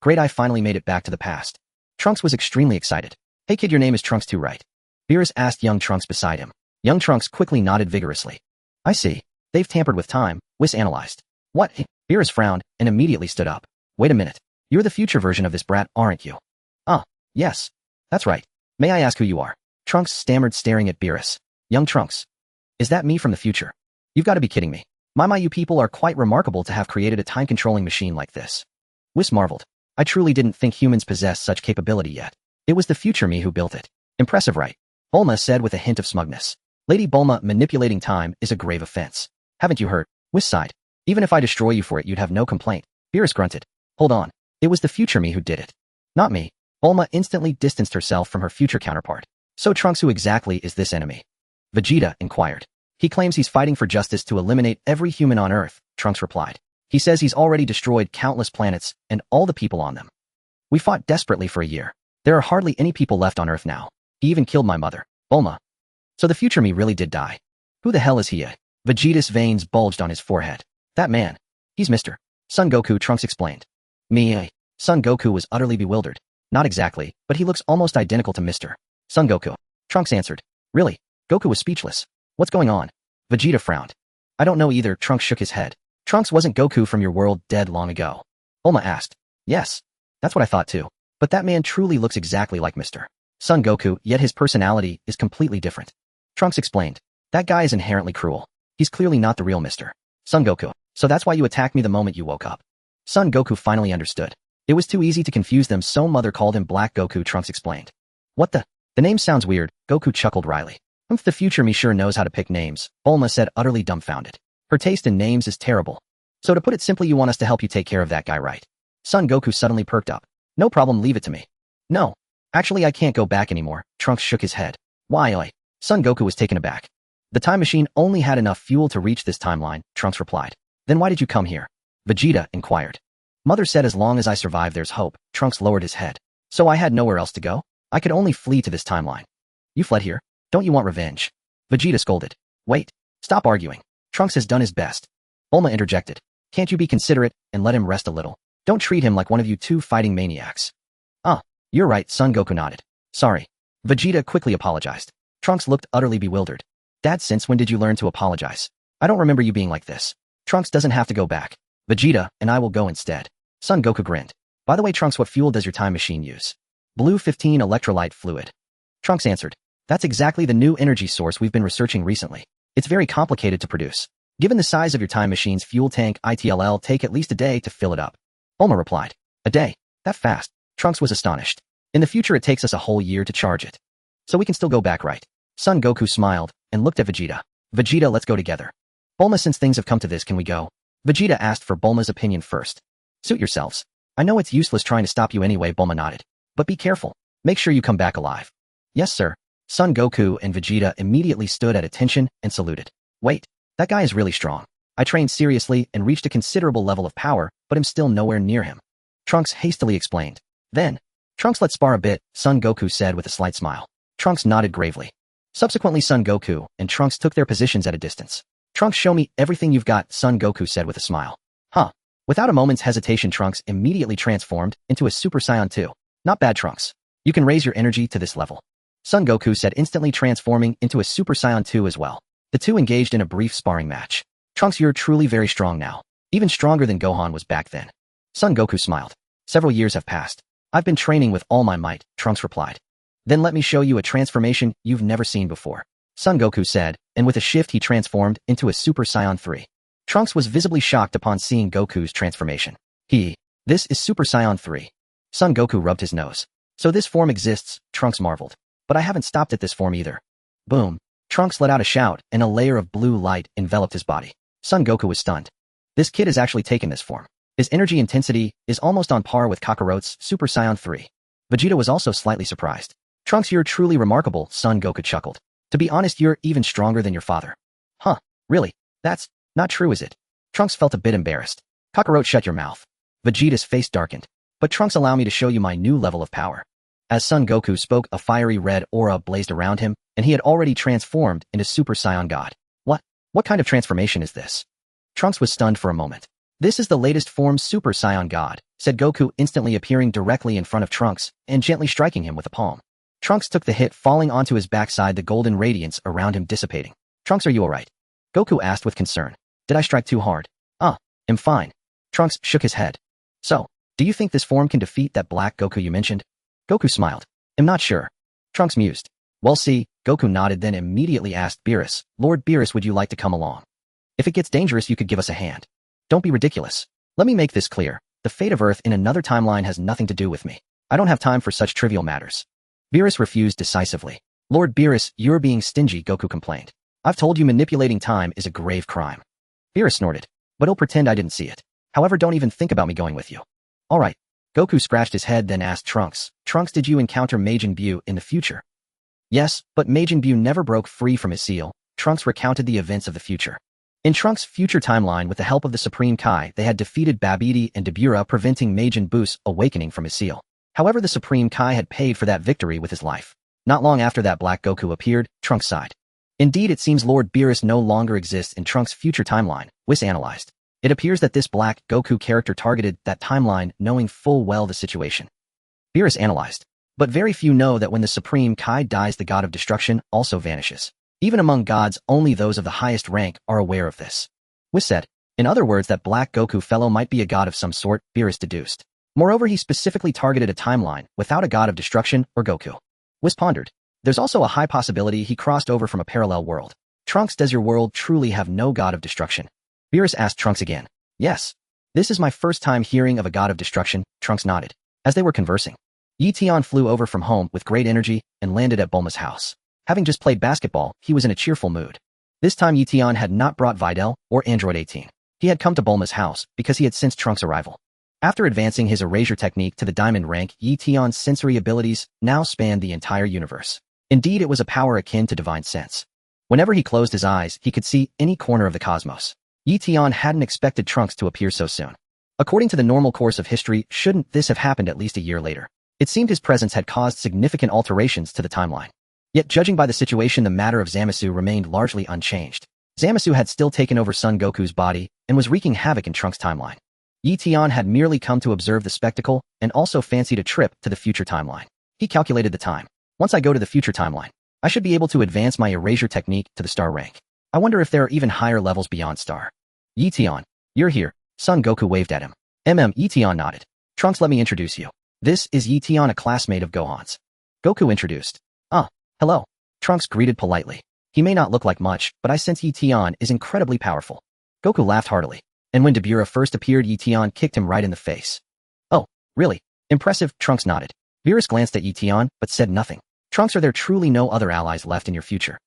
Great, I finally made it back to the past. Trunks was extremely excited. Hey kid, your name is Trunks too, right? Beerus asked young Trunks beside him. Young Trunks quickly nodded vigorously. I see. They've tampered with time, Whis analyzed. What? Beerus frowned and immediately stood up. Wait a minute. You're the future version of this brat, aren't you? Ah, yes. That's right. May I ask who you are? Trunks stammered, staring at Beerus. Young Trunks. Is that me from the future? You've got to be kidding me. My, you people are quite remarkable to have created a time-controlling machine like this. Whis marveled. I truly didn't think humans possessed such capability yet. It was the future me who built it. Impressive, right? Bulma said with a hint of smugness. Lady Bulma, manipulating time is a grave offense. Haven't you heard? Whis sighed. Even if I destroy you for it, you'd have no complaint. Beerus grunted. Hold on. It was the future me who did it. Not me. Bulma instantly distanced herself from her future counterpart. So Trunks, who exactly is this enemy? Vegeta inquired. He claims he's fighting for justice to eliminate every human on Earth, Trunks replied. He says he's already destroyed countless planets and all the people on them. We fought desperately for a year. There are hardly any people left on Earth now. He even killed my mother, Bulma. So the future me really did die. Who the hell is he? Vegeta's veins bulged on his forehead. That man. He's Mr. Son Goku, Trunks explained. Me? Son Goku was utterly bewildered. Not exactly, but he looks almost identical to Mr. Son Goku. Trunks answered. Really? Goku was speechless. What's going on? Vegeta frowned. I don't know either, Trunks shook his head. Trunks, wasn't Goku from your world dead long ago? Bulma asked. Yes. That's what I thought too. But that man truly looks exactly like Mr. Son Goku, yet his personality is completely different. Trunks explained. That guy is inherently cruel. He's clearly not the real Mr. Son Goku. So that's why you attacked me the moment you woke up. Son Goku finally understood. It was too easy to confuse them, so Mother called him Black Goku, Trunks explained. What the? The name sounds weird, Goku chuckled wryly. The future me sure knows how to pick names, Bulma said, utterly dumbfounded. Her taste in names is terrible. So to put it simply, you want us to help you take care of that guy, right? Son Goku suddenly perked up. No problem, leave it to me. No. Actually, I can't go back anymore, Trunks shook his head. Why? Son Goku was taken aback. The time machine only had enough fuel to reach this timeline, Trunks replied. Then why did you come here? Vegeta inquired. Mother said as long as I survive there's hope. Trunks lowered his head. So I had nowhere else to go? I could only flee to this timeline. You fled here? Don't you want revenge? Vegeta scolded. Wait. Stop arguing. Trunks has done his best. Bulma interjected. Can't you be considerate and let him rest a little? Don't treat him like one of you two fighting maniacs. You're right, Son Goku nodded. Sorry. Vegeta quickly apologized. Trunks looked utterly bewildered. Dad, since when did you learn to apologize? I don't remember you being like this. Trunks doesn't have to go back. Vegeta and I will go instead. Son Goku grinned. By the way, Trunks, what fuel does your time machine use? Blue 15 electrolyte fluid. Trunks answered. That's exactly the new energy source we've been researching recently. It's very complicated to produce. Given the size of your time machine's fuel tank, it'll take at least a day to fill it up. Bulma replied. A day? That fast? Trunks was astonished. In the future it takes us a whole year to charge it. So we can still go back, right? Son Goku smiled and looked at Vegeta. Vegeta, let's go together. Bulma, since things have come to this, can we go? Vegeta asked for Bulma's opinion first. Suit yourselves. I know it's useless trying to stop you anyway, Bulma nodded. But be careful. Make sure you come back alive. Yes, sir. Son Goku and Vegeta immediately stood at attention and saluted. Wait, that guy is really strong. I trained seriously and reached a considerable level of power, but am still nowhere near him. Trunks hastily explained. Then, Trunks, let's spar a bit, Son Goku said with a slight smile. Trunks nodded gravely. Subsequently, Son Goku and Trunks took their positions at a distance. Trunks, show me everything you've got, Son Goku said with a smile. Without a moment's hesitation, Trunks immediately transformed into a Super Saiyan 2. Not bad, Trunks. You can raise your energy to this level. Son Goku said, instantly transforming into a Super Saiyan 2 as well. The two engaged in a brief sparring match. Trunks, you're truly very strong now. Even stronger than Gohan was back then. Son Goku smiled. Several years have passed. I've been training with all my might, Trunks replied. Then let me show you a transformation you've never seen before. Son Goku said, and with a shift he transformed into a Super Saiyan 3. Trunks was visibly shocked upon seeing Goku's transformation. This is Super Saiyan 3. Son Goku rubbed his nose. So this form exists, Trunks marveled. But I haven't stopped at this form either. Boom. Trunks let out a shout, and a layer of blue light enveloped his body. Son Goku was stunned. This kid has actually taken this form. His energy intensity is almost on par with Kakaroto's Super Saiyan 3. Vegeta was also slightly surprised. Trunks, you're truly remarkable, Son Goku chuckled. To be honest, you're even stronger than your father. Really? That's not true, is it? Trunks felt a bit embarrassed. Kakaroto, shut your mouth. Vegeta's face darkened. But Trunks, allow me to show you my new level of power. As Son Goku spoke, a fiery red aura blazed around him, and he had already transformed into Super Saiyan God. What kind of transformation is this? Trunks was stunned for a moment. This is the latest form, Super Saiyan God, said Goku, instantly appearing directly in front of Trunks and gently striking him with a palm. Trunks took the hit, falling onto his backside, the golden radiance around him dissipating. Trunks, are you alright? Goku asked with concern. Did I strike too hard? I'm fine. Trunks shook his head. So, do you think this form can defeat that black Goku you mentioned? Goku smiled. I'm not sure. Trunks mused. Well, see, Goku nodded, then immediately asked Beerus, Lord Beerus, would you like to come along? If it gets dangerous, you could give us a hand. Don't be ridiculous. Let me make this clear. The fate of Earth in another timeline has nothing to do with me. I don't have time for such trivial matters. Beerus refused decisively. Lord Beerus, you're being stingy, Goku complained. I've told you manipulating time is a grave crime. Beerus snorted. But he'll pretend I didn't see it. However, don't even think about me going with you. Alright. Goku scratched his head, then asked Trunks, Trunks, did you encounter Majin Buu in the future? Yes, but Majin Buu never broke free from his seal. Trunks recounted the events of the future. In Trunks' future timeline, with the help of the Supreme Kai, they had defeated Babidi and Dabura, preventing Majin Buu's awakening from his seal. However, the Supreme Kai had paid for that victory with his life. Not long after that, Black Goku appeared. Trunks sighed. Indeed, it seems Lord Beerus no longer exists in Trunks' future timeline, Whis analyzed. It appears that this Black Goku character targeted that timeline, knowing full well the situation. Beerus analyzed. But very few know that when the Supreme Kai dies, the god of destruction also vanishes. Even among gods, only those of the highest rank are aware of this. Whis said. In other words, that Black Goku fellow might be a god of some sort, Beerus deduced. Moreover, he specifically targeted a timeline without a god of destruction or Goku. Whis pondered. There's also a high possibility he crossed over from a parallel world. Trunks, does your world truly have no god of destruction? Beerus asked Trunks again. Yes. This is my first time hearing of a god of destruction, Trunks nodded. As they were conversing, Eion flew over from home with great energy and landed at Bulma's house. Having just played basketball, he was in a cheerful mood. This time Eion had not brought Videl or Android 18. He had come to Bulma's house because he had sensed Trunks' arrival. After advancing his erasure technique to the diamond rank, Eion's sensory abilities now spanned the entire universe. Indeed, it was a power akin to divine sense. Whenever he closed his eyes, he could see any corner of the cosmos. Eion hadn't expected Trunks to appear so soon. According to the normal course of history, shouldn't this have happened at least a year later? It seemed his presence had caused significant alterations to the timeline. Yet judging by the situation, the matter of Zamasu remained largely unchanged. Zamasu had still taken over Son Goku's body and was wreaking havoc in Trunks' timeline. Eion had merely come to observe the spectacle and also fancied a trip to the future timeline. He calculated the time. Once I go to the future timeline, I should be able to advance my erasure technique to the star rank. I wonder if there are even higher levels beyond star. Eion, you're here. Son Goku waved at him. Eion nodded. Trunks, let me introduce you. This is Eion, a classmate of Gohan's. Goku introduced. Ah, hello. Trunks greeted politely. He may not look like much, but I sense Eion is incredibly powerful. Goku laughed heartily. And when Dabura first appeared, Eion kicked him right in the face. Oh, really? Impressive, Trunks nodded. Beerus glanced at Eion, but said nothing. Trunks, are there truly no other allies left in your future?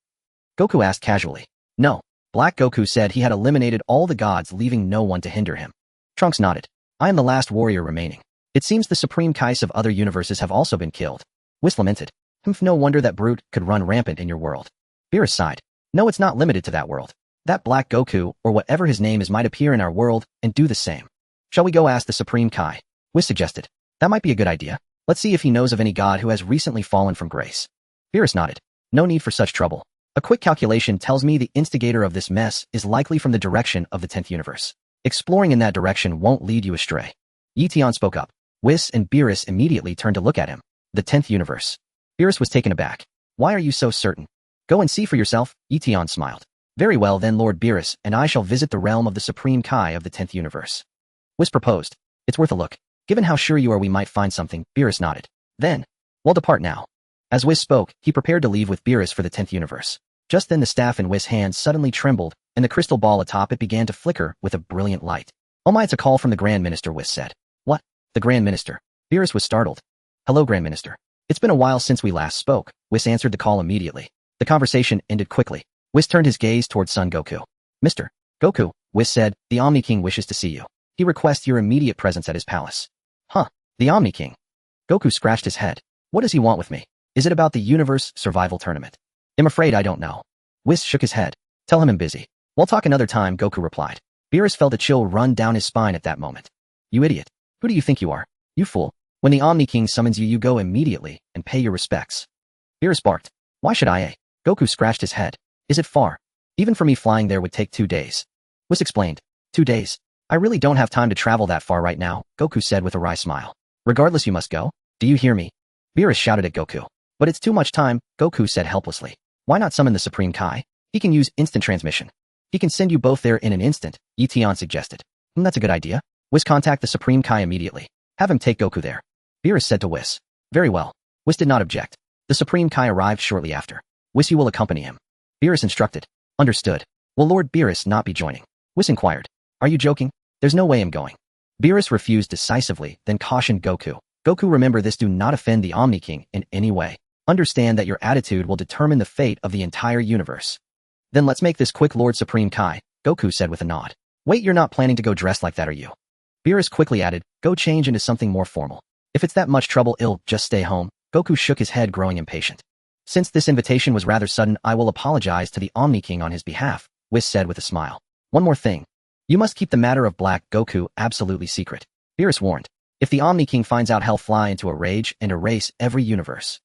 Goku asked casually. No. Black Goku said he had eliminated all the gods, leaving no one to hinder him. Trunks nodded. I am the last warrior remaining. It seems the supreme Kais of other universes have also been killed. Whis lamented. No wonder that brute could run rampant in your world. Beerus sighed. No, it's not limited to that world. That Black Goku, or whatever his name is, might appear in our world and do the same. Shall we go ask the Supreme Kai? Whis suggested. That might be a good idea. Let's see if he knows of any god who has recently fallen from grace. Beerus nodded. No need for such trouble. A quick calculation tells me the instigator of this mess is likely from the direction of the 10th universe. Exploring in that direction won't lead you astray. Eion spoke up. Whis and Beerus immediately turned to look at him. The 10th universe. Beerus was taken aback. Why are you so certain? Go and see for yourself, Eion smiled. Very well then, Lord Beerus, and I shall visit the realm of the Supreme Kai of the 10th universe. Whis proposed. It's worth a look. Given how sure you are we might find something, Beerus nodded. Then, we'll depart now. As Whis spoke, he prepared to leave with Beerus for the 10th universe. Just then the staff in Whis' hand suddenly trembled, and the crystal ball atop it began to flicker with a brilliant light. Oh my, it's a call from the Grand Minister, Whis said. What? The Grand Minister? Beerus was startled. Hello, Grand Minister. It's been a while since we last spoke. Whis answered the call immediately. The conversation ended quickly. Whis turned his gaze towards Son Goku. Mr. Goku, Whis said, the Omni King wishes to see you. He requests your immediate presence at his palace. Huh, the Omni King. Goku scratched his head. What does he want with me? Is it about the universe survival tournament? I'm afraid I don't know. Whis shook his head. Tell him I'm busy. We'll talk another time, Goku replied. Beerus felt a chill run down his spine at that moment. You idiot. Who do you think you are? You fool. When the Omni King summons you, you go immediately and pay your respects. Beerus barked. Why should I? Goku scratched his head. Is it far? Even for me, flying there would take 2 days. Whis explained. 2 days? I really don't have time to travel that far right now, Goku said with a wry smile. Regardless, you must go. Do you hear me? Beerus shouted at Goku. But it's too much time, Goku said helplessly. Why not summon the Supreme Kai? He can use instant transmission. He can send you both there in an instant, Eion suggested. That's a good idea. Whis, contact the Supreme Kai immediately. Have him take Goku there. Beerus said to Whis. Very well. Whis did not object. The Supreme Kai arrived shortly after. Whis, you will accompany him. Beerus instructed. Understood. Will Lord Beerus not be joining? Whis inquired. Are you joking? There's no way I'm going. Beerus refused decisively, then cautioned Goku. Goku, remember this, do not offend the Omni King in any way. Understand that your attitude will determine the fate of the entire universe. Then let's make this quick, Lord Supreme Kai, Goku said with a nod. Wait, you're not planning to go dressed like that, are you? Beerus quickly added, go change into something more formal. If it's that much trouble, just stay home. Goku shook his head, growing impatient. Since this invitation was rather sudden, I will apologize to the Omni King on his behalf, Whis said with a smile. One more thing. You must keep the matter of Black Goku absolutely secret. Beerus warned. If the Omni King finds out, he'll fly into a rage and erase every universe.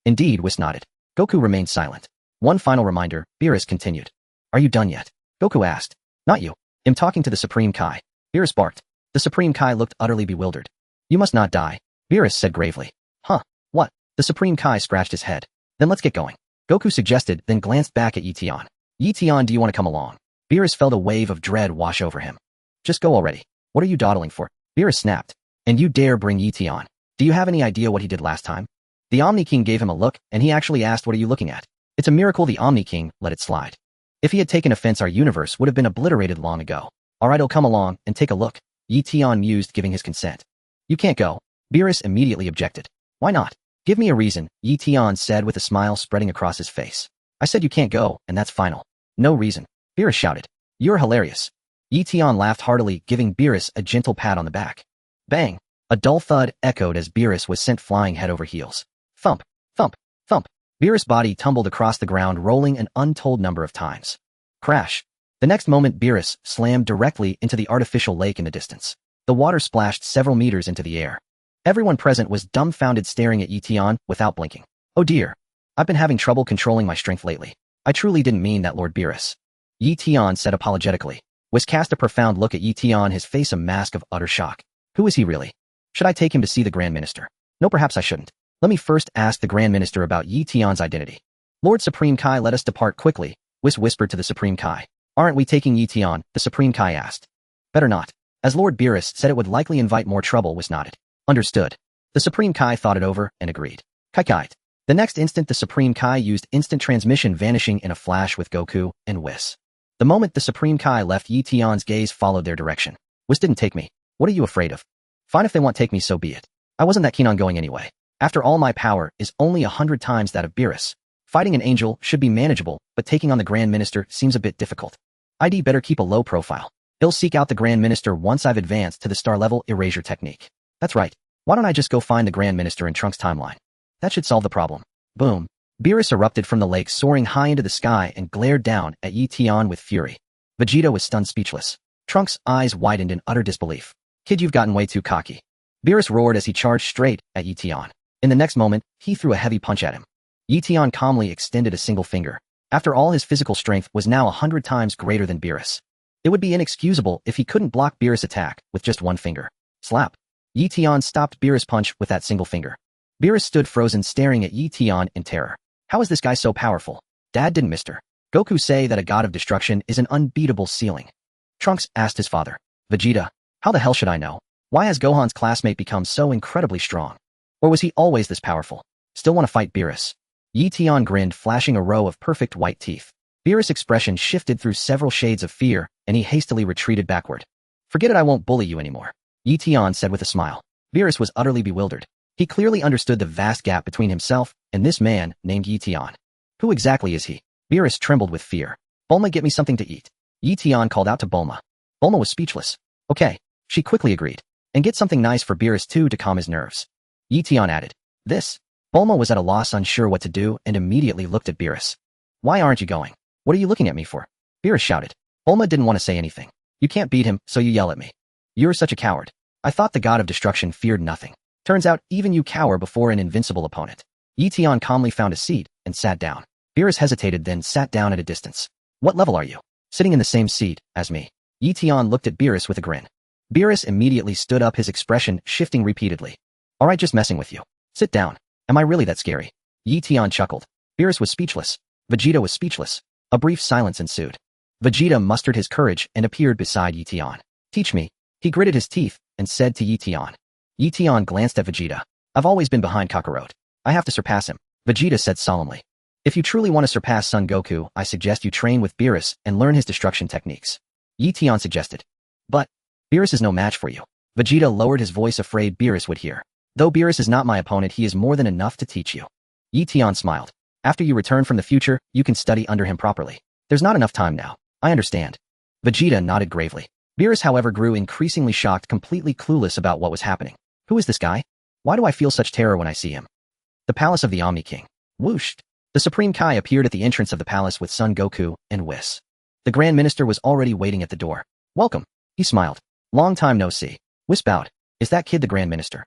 Indeed, Whis nodded. Goku remained silent. One final reminder, Beerus continued. Are you done yet? Goku asked. Not you. I'm talking to the Supreme Kai. Beerus barked. The Supreme Kai looked utterly bewildered. You must not die, Beerus said gravely. Huh, what? The Supreme Kai scratched his head. Then let's get going. Goku suggested, then glanced back at Eion. Eion, do you want to come along? Beerus felt a wave of dread wash over him. Just go already. What are you dawdling for? Beerus snapped. And you dare bring Eion? Do you have any idea what he did last time? The Omni King gave him a look, and he actually asked, what are you looking at? It's a miracle the Omni King let it slide. If he had taken offense, our universe would have been obliterated long ago. Alright, I'll come along and take a look. Eion mused, giving his consent. You can't go. Beerus immediately objected. Why not? Give me a reason, Eion said with a smile spreading across his face. I said you can't go, and that's final. No reason. Beerus shouted. You're hilarious. Eion laughed heartily, giving Beerus a gentle pat on the back. Bang! A dull thud echoed as Beerus was sent flying head over heels. Thump, thump, thump. Beerus' body tumbled across the ground, rolling an untold number of times. Crash. The next moment, Beerus slammed directly into the artificial lake in the distance. The water splashed several meters into the air. Everyone present was dumbfounded, staring at Eion without blinking. Oh dear. I've been having trouble controlling my strength lately. I truly didn't mean that, Lord Beerus. Eion said apologetically. Whis cast a profound look at Eion, his face a mask of utter shock. Who is he really? Should I take him to see the Grand Minister? No, perhaps I shouldn't. Let me first ask the Grand Minister about Eion's identity. Lord Supreme Kai, let us depart quickly, Whis whispered to the Supreme Kai. Aren't we taking Eion? The Supreme Kai asked. Better not. As Lord Beerus said it would likely invite more trouble, Whis nodded. Understood. The Supreme Kai thought it over and agreed. Kai. The next instant the Supreme Kai used instant transmission, vanishing in a flash with Goku and Whis. The moment the Supreme Kai left, Eion's gaze followed their direction. Whis didn't take me. What are you afraid of? Fine, if they won't take me, so be it. I wasn't that keen on going anyway. After all, my power is only 100 times that of Beerus. Fighting an angel should be manageable, but taking on the Grand Minister seems a bit difficult. I'd better keep a low profile. I'll seek out the Grand Minister once I've advanced to the star-level erasure technique. That's right. Why don't I just go find the Grand Minister in Trunks' timeline? That should solve the problem. Boom. Beerus erupted from the lake, soaring high into the sky, and glared down at Eion with fury. Vegeta was stunned speechless. Trunks' eyes widened in utter disbelief. Kid, you've gotten way too cocky. Beerus roared as he charged straight at Eion. In the next moment, he threw a heavy punch at him. Eion calmly extended a single finger. After all, his physical strength was now 100 times greater than Beerus. It would be inexcusable if he couldn't block Beerus' attack with just one finger. Slap. Eion stopped Beerus' punch with that single finger. Beerus stood frozen, staring at Eion in terror. How is this guy so powerful? Dad, didn't Mr. Goku say that a god of destruction is an unbeatable ceiling? Trunks asked his father. Vegeta, how the hell should I know? Why has Gohan's classmate become so incredibly strong? Or was he always this powerful? Still want to fight Beerus? Eion grinned, flashing a row of perfect white teeth. Beerus' expression shifted through several shades of fear, and he hastily retreated backward. Forget it, I won't bully you anymore, Eion said with a smile. Beerus was utterly bewildered. He clearly understood the vast gap between himself and this man named Eion. Who exactly is he? Beerus trembled with fear. Bulma, get me something to eat. Eion called out to Bulma. Bulma was speechless. Okay, she quickly agreed. And get something nice for Beerus too to calm his nerves. Eion added. This? Bulma was at a loss, unsure what to do, and immediately looked at Beerus. Why aren't you going? What are you looking at me for? Beerus shouted. Bulma didn't want to say anything. You can't beat him, so you yell at me. You're such a coward. I thought the god of destruction feared nothing. Turns out, even you cower before an invincible opponent. Eion calmly found a seat and sat down. Beerus hesitated, then sat down at a distance. What level are you? Sitting in the same seat as me. Eion looked at Beerus with a grin. Beerus immediately stood up, his expression shifting repeatedly. Alright, just messing with you. Sit down. Am I really that scary? Eion chuckled. Beerus was speechless. Vegeta was speechless. A brief silence ensued. Vegeta mustered his courage and appeared beside Eion. Teach me. He gritted his teeth and said to Eion. Eion glanced at Vegeta. I've always been behind Kakarot. I have to surpass him, Vegeta said solemnly. If you truly want to surpass Son Goku, I suggest you train with Beerus and learn his destruction techniques. Eion suggested. But Beerus is no match for you. Vegeta lowered his voice, afraid Beerus would hear. Though Beerus is not my opponent, he is more than enough to teach you. Eion smiled. After you return from the future, you can study under him properly. There's not enough time now. I understand. Vegeta nodded gravely. Beerus, however, grew increasingly shocked, completely clueless about what was happening. Who is this guy? Why do I feel such terror when I see him? The palace of the Omni King. Whooshed. The Supreme Kai appeared at the entrance of the palace with Son Goku and Whis. The Grand Minister was already waiting at the door. Welcome. He smiled. Long time no see. Whis bowed. Is that kid the Grand Minister?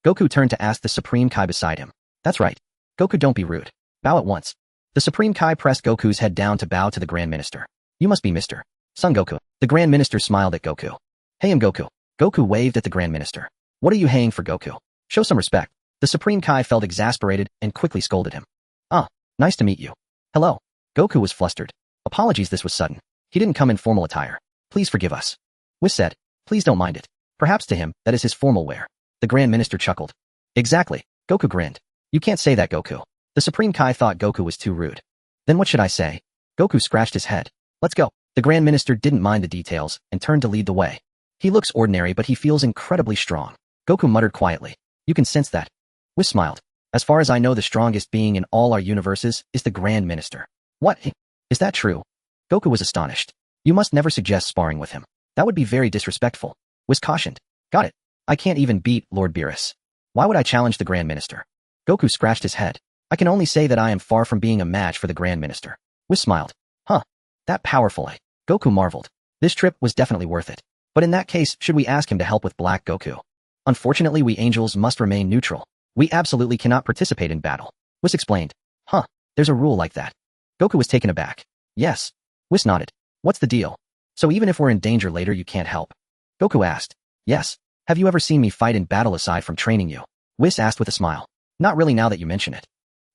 Goku turned to ask the Supreme Kai beside him. That's right. Goku, don't be rude. Bow at once. The Supreme Kai pressed Goku's head down to bow to the Grand Minister. You must be Mr. Son Goku. The Grand Minister smiled at Goku. Hey, I'm Goku. Goku waved at the Grand Minister. What are you haying for, Goku? Show some respect. The Supreme Kai felt exasperated and quickly scolded him. Ah, nice to meet you. Hello. Goku was flustered. Apologies, this was sudden. He didn't come in formal attire. Please forgive us. Whis said. Please don't mind it. Perhaps to him, that is his formal wear. The Grand Minister chuckled. Exactly. Goku grinned. You can't say that, Goku. The Supreme Kai thought Goku was too rude. Then what should I say? Goku scratched his head. Let's go. The Grand Minister didn't mind the details and turned to lead the way. He looks ordinary, but he feels incredibly strong. Goku muttered quietly. You can sense that. Whis smiled. As far as I know, the strongest being in all our universes is the Grand Minister. What? Is that true? Goku was astonished. You must never suggest sparring with him. That would be very disrespectful. Whis cautioned. Got it. I can't even beat Lord Beerus. Why would I challenge the Grand Minister? Goku scratched his head. I can only say that I am far from being a match for the Grand Minister. Whis smiled. Huh. That powerful, eh? Goku marveled. This trip was definitely worth it. But in that case, should we ask him to help with Black Goku? Unfortunately, we angels must remain neutral. We absolutely cannot participate in battle. Whis explained. Huh, there's a rule like that. Goku was taken aback. Yes. Whis nodded. What's the deal? So even if we're in danger later you can't help? Goku asked. Yes. Have you ever seen me fight in battle aside from training you? Whis asked with a smile. Not really now that you mention it.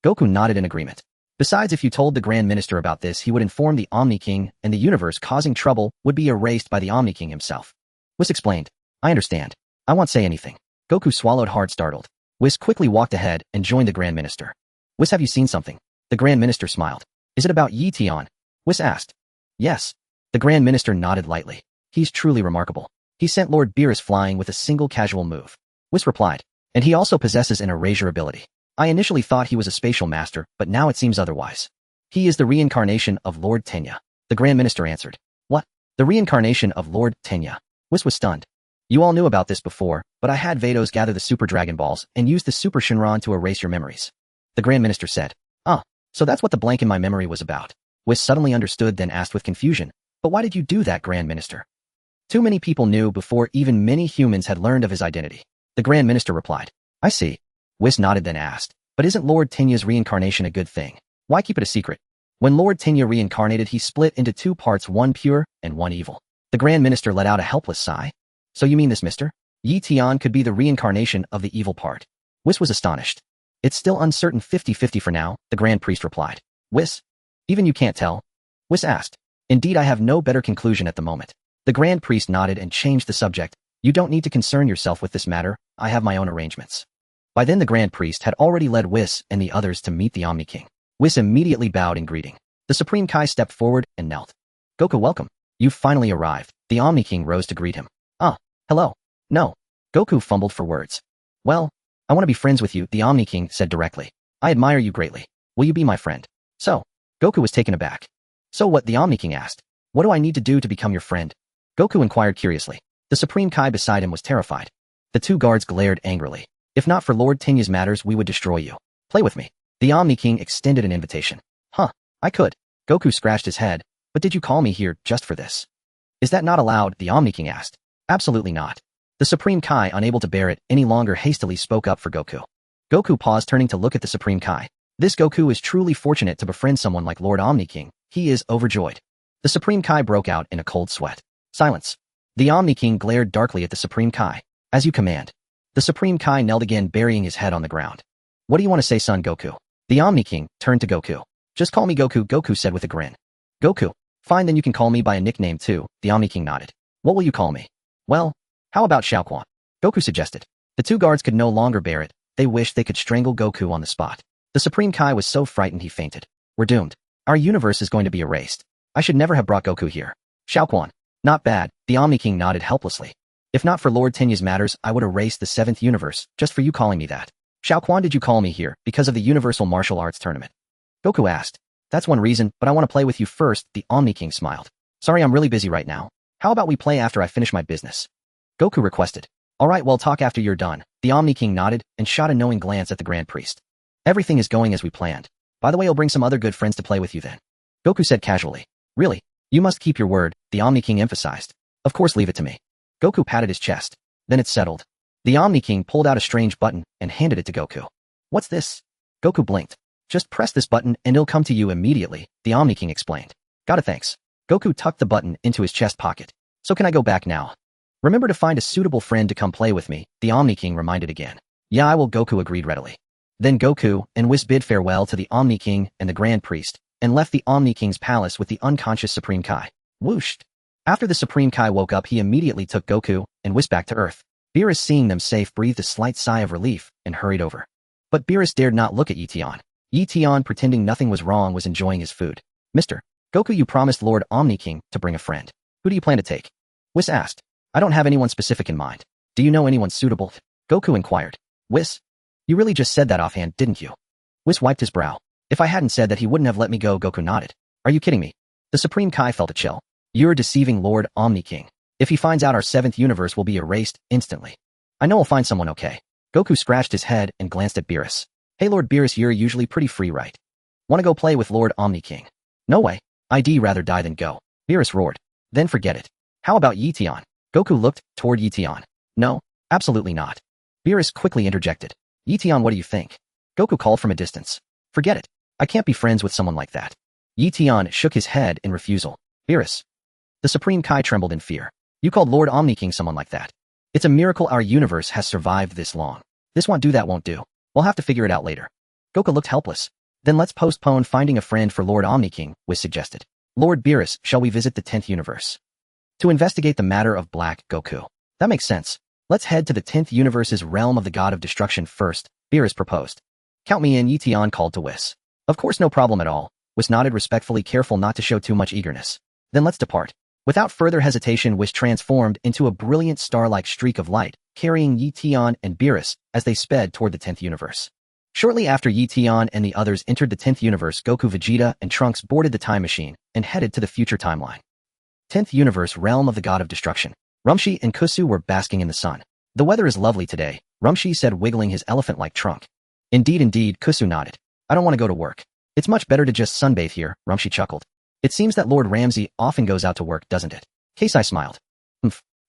Goku nodded in agreement. Besides, if you told the Grand Minister about this, he would inform the Omni King, and the universe causing trouble would be erased by the Omni King himself. Whis explained. I understand. I won't say anything. Goku swallowed hard, startled. Whis quickly walked ahead and joined the Grand Minister. Whis, have you seen something? The Grand Minister smiled. Is it about Eion? Whis asked. Yes. The Grand Minister nodded lightly. He's truly remarkable. He sent Lord Beerus flying with a single casual move. Whis replied. And he also possesses an erasure ability. I initially thought he was a spatial master, but now it seems otherwise. He is the reincarnation of Lord Tenya. The Grand Minister answered. What? The reincarnation of Lord Tenya? Whis was stunned. You all knew about this before, but I had Vados gather the Super Dragon Balls and use the Super Shinron to erase your memories. The Grand Minister said. So that's what the blank in my memory was about. Whis suddenly understood, then asked with confusion. But why did you do that, Grand Minister? Too many people knew before even many humans had learned of his identity. The Grand Minister replied. I see. Whis nodded, then asked. But isn't Lord Tenya's reincarnation a good thing? Why keep it a secret? When Lord Tenya reincarnated, he split into two parts, one pure and one evil. The Grand Minister let out a helpless sigh. So you mean this, Mr. Eion could be the reincarnation of the evil part? Whis was astonished. It's still uncertain, 50-50 for now, the Grand Priest replied. Whis? Even you can't tell? Whis asked. Indeed, I have no better conclusion at the moment. The Grand Priest nodded and changed the subject. You don't need to concern yourself with this matter, I have my own arrangements. By then the Grand Priest had already led Whis and the others to meet the Omni King. Whis immediately bowed in greeting. The Supreme Kai stepped forward and knelt. Goku, welcome. You've finally arrived. The Omni King rose to greet him. Hello. No. Goku fumbled for words. Well, I want to be friends with you, the Omni King said directly. I admire you greatly. Will you be my friend? So, Goku was taken aback. So what, the Omni King asked. What do I need to do to become your friend? Goku inquired curiously. The Supreme Kai beside him was terrified. The two guards glared angrily. If not for Lord Tenya's matters, we would destroy you. Play with me. The Omni King extended an invitation. I could. Goku scratched his head. But did you call me here just for this? Is that not allowed? The Omni King asked. Absolutely not. The Supreme Kai, unable to bear it any longer, hastily spoke up for Goku. Goku paused, turning to look at the Supreme Kai. This Goku is truly fortunate to befriend someone like Lord Omni King. He is overjoyed. The Supreme Kai broke out in a cold sweat. Silence. The Omni King glared darkly at the Supreme Kai. As you command. The Supreme Kai knelt again, burying his head on the ground. What do you want to say, son Goku? The Omni King turned to Goku. Just call me Goku, Goku said with a grin. Goku. Fine, then you can call me by a nickname too, the Omni King nodded. What will you call me? Well, how about Shao Quan? Goku suggested. The two guards could no longer bear it. They wished they could strangle Goku on the spot. The Supreme Kai was so frightened he fainted. We're doomed. Our universe is going to be erased. I should never have brought Goku here. Shao Quan. Not bad, the Omni King nodded helplessly. If not for Lord Tenya's matters, I would erase the 7th universe, just for you calling me that. Shao Quan, did you call me here because of the Universal Martial Arts Tournament? Goku asked. That's one reason, but I want to play with you first, the Omni King smiled. Sorry, I'm really busy right now. How about we play after I finish my business? Goku requested. Alright, well, talk after you're done. The Omni King nodded and shot a knowing glance at the Grand Priest. Everything is going as we planned. By the way, I'll bring some other good friends to play with you then. Goku said casually. Really? You must keep your word, the Omni King emphasized. Of course, leave it to me. Goku patted his chest. Then it settled. The Omni King pulled out a strange button and handed it to Goku. What's this? Goku blinked. Just press this button and it'll come to you immediately, the Omni King explained. Got it, thanks. Goku tucked the button into his chest pocket. So can I go back now? Remember to find a suitable friend to come play with me, the Omni King reminded again. Yeah, I will, Goku agreed readily. Then Goku and Whis bid farewell to the Omni King and the Grand Priest, and left the Omni King's palace with the unconscious Supreme Kai. Whooshed. After the Supreme Kai woke up, he immediately took Goku and Whis back to Earth. Beerus, seeing them safe, breathed a slight sigh of relief and hurried over. But Beerus dared not look at Eion. Eion, pretending nothing was wrong, was enjoying his food. Mr. Goku, you promised Lord Omni King to bring a friend. Who do you plan to take? Whis asked. I don't have anyone specific in mind. Do you know anyone suitable? Goku inquired. Whis? You really just said that offhand, didn't you? Whis wiped his brow. If I hadn't said that, he wouldn't have let me go, Goku nodded. Are you kidding me? The Supreme Kai felt a chill. You're deceiving Lord Omni King. If he finds out, our 7th universe will be erased instantly. I know I'll find someone, okay? Goku scratched his head and glanced at Beerus. Hey Lord Beerus, you're usually pretty free, right? Wanna go play with Lord Omni King? No way. I'd rather die than go. Beerus roared. Then forget it. How about Eion? Goku looked toward Eion. No, absolutely not. Beerus quickly interjected. Eion, what do you think? Goku called from a distance. Forget it. I can't be friends with someone like that. Eion shook his head in refusal. Beerus. The Supreme Kai trembled in fear. You called Lord Omni King someone like that. It's a miracle our universe has survived this long. This won't do. We'll have to figure it out later. Goku looked helpless. Then let's postpone finding a friend for Lord Omni King, Whis suggested. Lord Beerus, shall we visit the 10th universe? To investigate the matter of Black Goku. That makes sense. Let's head to the 10th universe's realm of the god of destruction first, Beerus proposed. Count me in, Eion called to Whis. Of course, no problem at all. Whis nodded respectfully, careful not to show too much eagerness. Then let's depart. Without further hesitation, Whis transformed into a brilliant star-like streak of light, carrying Eion and Beerus as they sped toward the 10th universe. Shortly after Eion and the others entered the 10th universe, Goku, Vegeta, and Trunks boarded the time machine and headed to the future timeline. 10th universe, realm of the god of destruction. Rumshi and Kusu were basking in the sun. The weather is lovely today, Rumshi said, wiggling his elephant-like trunk. Indeed, Kusu nodded. I don't want to go to work. It's much better to just sunbathe here, Rumshi chuckled. It seems that Lord Ramsey often goes out to work, doesn't it? Keisai smiled.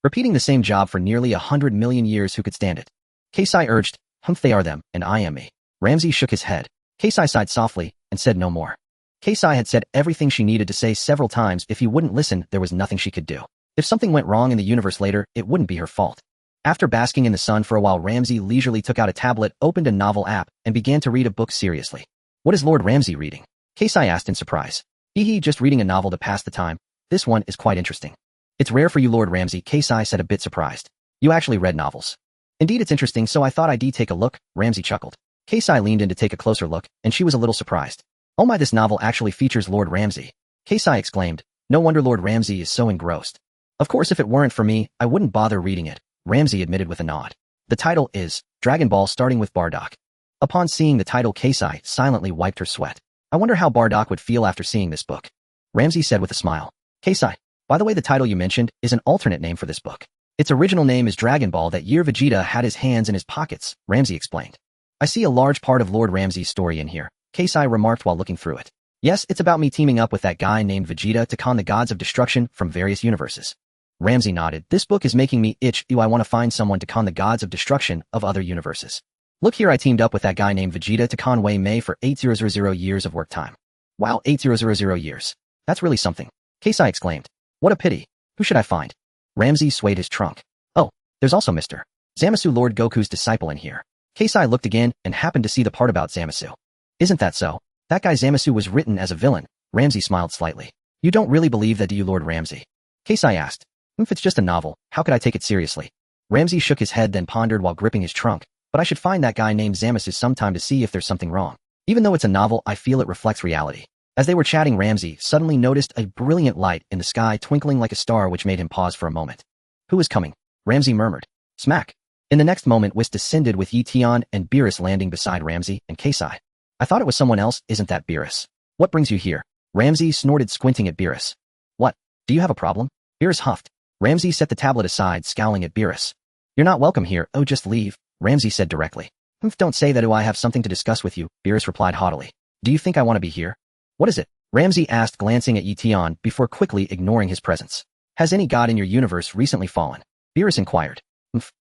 Repeating the same job for nearly 100 million years, who could stand it? Keisai urged. They are them, and I am me. Ramsey shook his head. Keisai sighed softly and said no more. Keisai had said everything she needed to say several times. If he wouldn't listen, there was nothing she could do. If something went wrong in the universe later, it wouldn't be her fault. After basking in the sun for a while, Ramsey leisurely took out a tablet, opened a novel app, and began to read a book seriously. What is Lord Ramsey reading? Keisai asked in surprise. Just reading a novel to pass the time. This one is quite interesting. It's rare for you, Lord Ramsey, Keisai said, a bit surprised. You actually read novels. Indeed, it's interesting, so I thought I'd take a look, Ramsey chuckled. Keisai leaned in to take a closer look, and she was a little surprised. Oh my, this novel actually features Lord Ramsey. Keisai exclaimed. No wonder Lord Ramsey is so engrossed. Of course, if it weren't for me, I wouldn't bother reading it, Ramsey admitted with a nod. The title is Dragon Ball, starting with Bardock. Upon seeing the title, Keisai silently wiped her sweat. I wonder how Bardock would feel after seeing this book, Ramsey said with a smile. Keisai, by the way, the title you mentioned is an alternate name for this book. Its original name is Dragon Ball. That year Vegeta had his hands in his pockets, Ramsey explained. I see a large part of Lord Ramsey's story in here, Keisai remarked while looking through it. Yes, it's about me teaming up with that guy named Vegeta to con the gods of destruction from various universes. Ramsey nodded. This book is making me itch. I want to find someone to con the gods of destruction of other universes. Look here, I teamed up with that guy named Vegeta to con Wei Mei for 8000 years of work time. Wow, 8000 years. That's really something, Keisai exclaimed. What a pity. Who should I find? Ramsey swayed his trunk. Oh, there's also Mr. Zamasu, Lord Goku's disciple, in here. Keisai looked again and happened to see the part about Zamasu. Isn't that so? That guy Zamasu was written as a villain, Ramsey smiled slightly. You don't really believe that, do you, Lord Ramsey? Keisai asked. If it's just a novel, how could I take it seriously? Ramsey shook his head, then pondered while gripping his trunk. But I should find that guy named Zamasu sometime to see if there's something wrong. Even though it's a novel, I feel it reflects reality. As they were chatting, Ramsey suddenly noticed a brilliant light in the sky twinkling like a star, which made him pause for a moment. Who is coming? Ramsey murmured. Smack. In the next moment, Whis descended with Eion and Beerus landing beside Ramsey and Keisai. I thought it was someone else, isn't that Beerus? What brings you here? Ramsey snorted, squinting at Beerus. What? Do you have a problem? Beerus huffed. Ramsey set the tablet aside, scowling at Beerus. You're not welcome here. Oh, just leave, Ramsey said directly. Don't say that. I have something to discuss with you, Beerus replied haughtily. Do you think I want to be here? What is it? Ramsey asked, glancing at Eion before quickly ignoring his presence. Has any god in your universe recently fallen? Beerus inquired.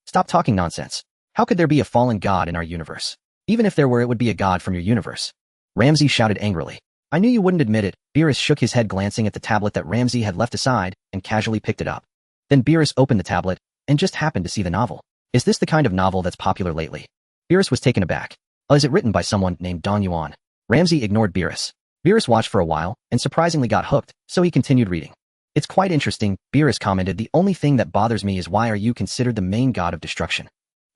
Stop talking nonsense. How could there be a fallen god in our universe? Even if there were, it would be a god from your universe. Ramsey shouted angrily. I knew you wouldn't admit it. Beerus shook his head, glancing at the tablet that Ramsey had left aside, and casually picked it up. Then Beerus opened the tablet, and just happened to see the novel. Is this the kind of novel that's popular lately? Beerus was taken aback. Is it written by someone named Don Yuan? Ramsey ignored Beerus. Beerus watched for a while, and surprisingly got hooked, so he continued reading. It's quite interesting, Beerus commented. The only thing that bothers me is why are you considered the main god of destruction?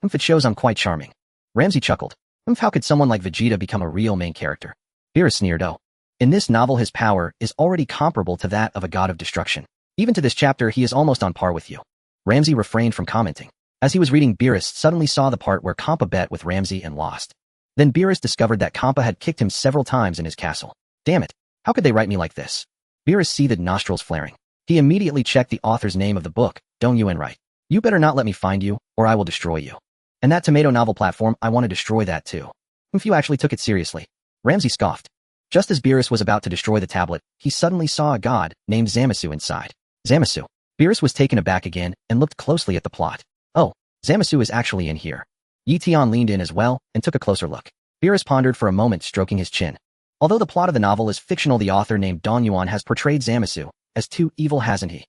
It shows I'm quite charming. Ramsey chuckled. How could someone like Vegeta become a real main character? Beerus sneered. Oh. In this novel, his power is already comparable to that of a god of destruction. Even to this chapter, he is almost on par with you. Ramsey refrained from commenting. As he was reading, Beerus suddenly saw the part where Kampa bet with Ramsey and lost. Then Beerus discovered that Kampa had kicked him several times in his castle. Damn it. How could they write me like this? Beerus seethed, nostrils flaring. He immediately checked the author's name of the book, Dong Yuan, right. You better not let me find you, or I will destroy you. And that tomato novel platform, I want to destroy that too. If you actually took it seriously. Ramsey scoffed. Just as Beerus was about to destroy the tablet, he suddenly saw a god named Zamasu inside. Zamasu. Beerus was taken aback again and looked closely at the plot. Oh, Zamasu is actually in here. Yi Tian leaned in as well and took a closer look. Beerus pondered for a moment, stroking his chin. Although the plot of the novel is fictional, the author named Dong Yuan has portrayed Zamasu as too evil, hasn't he?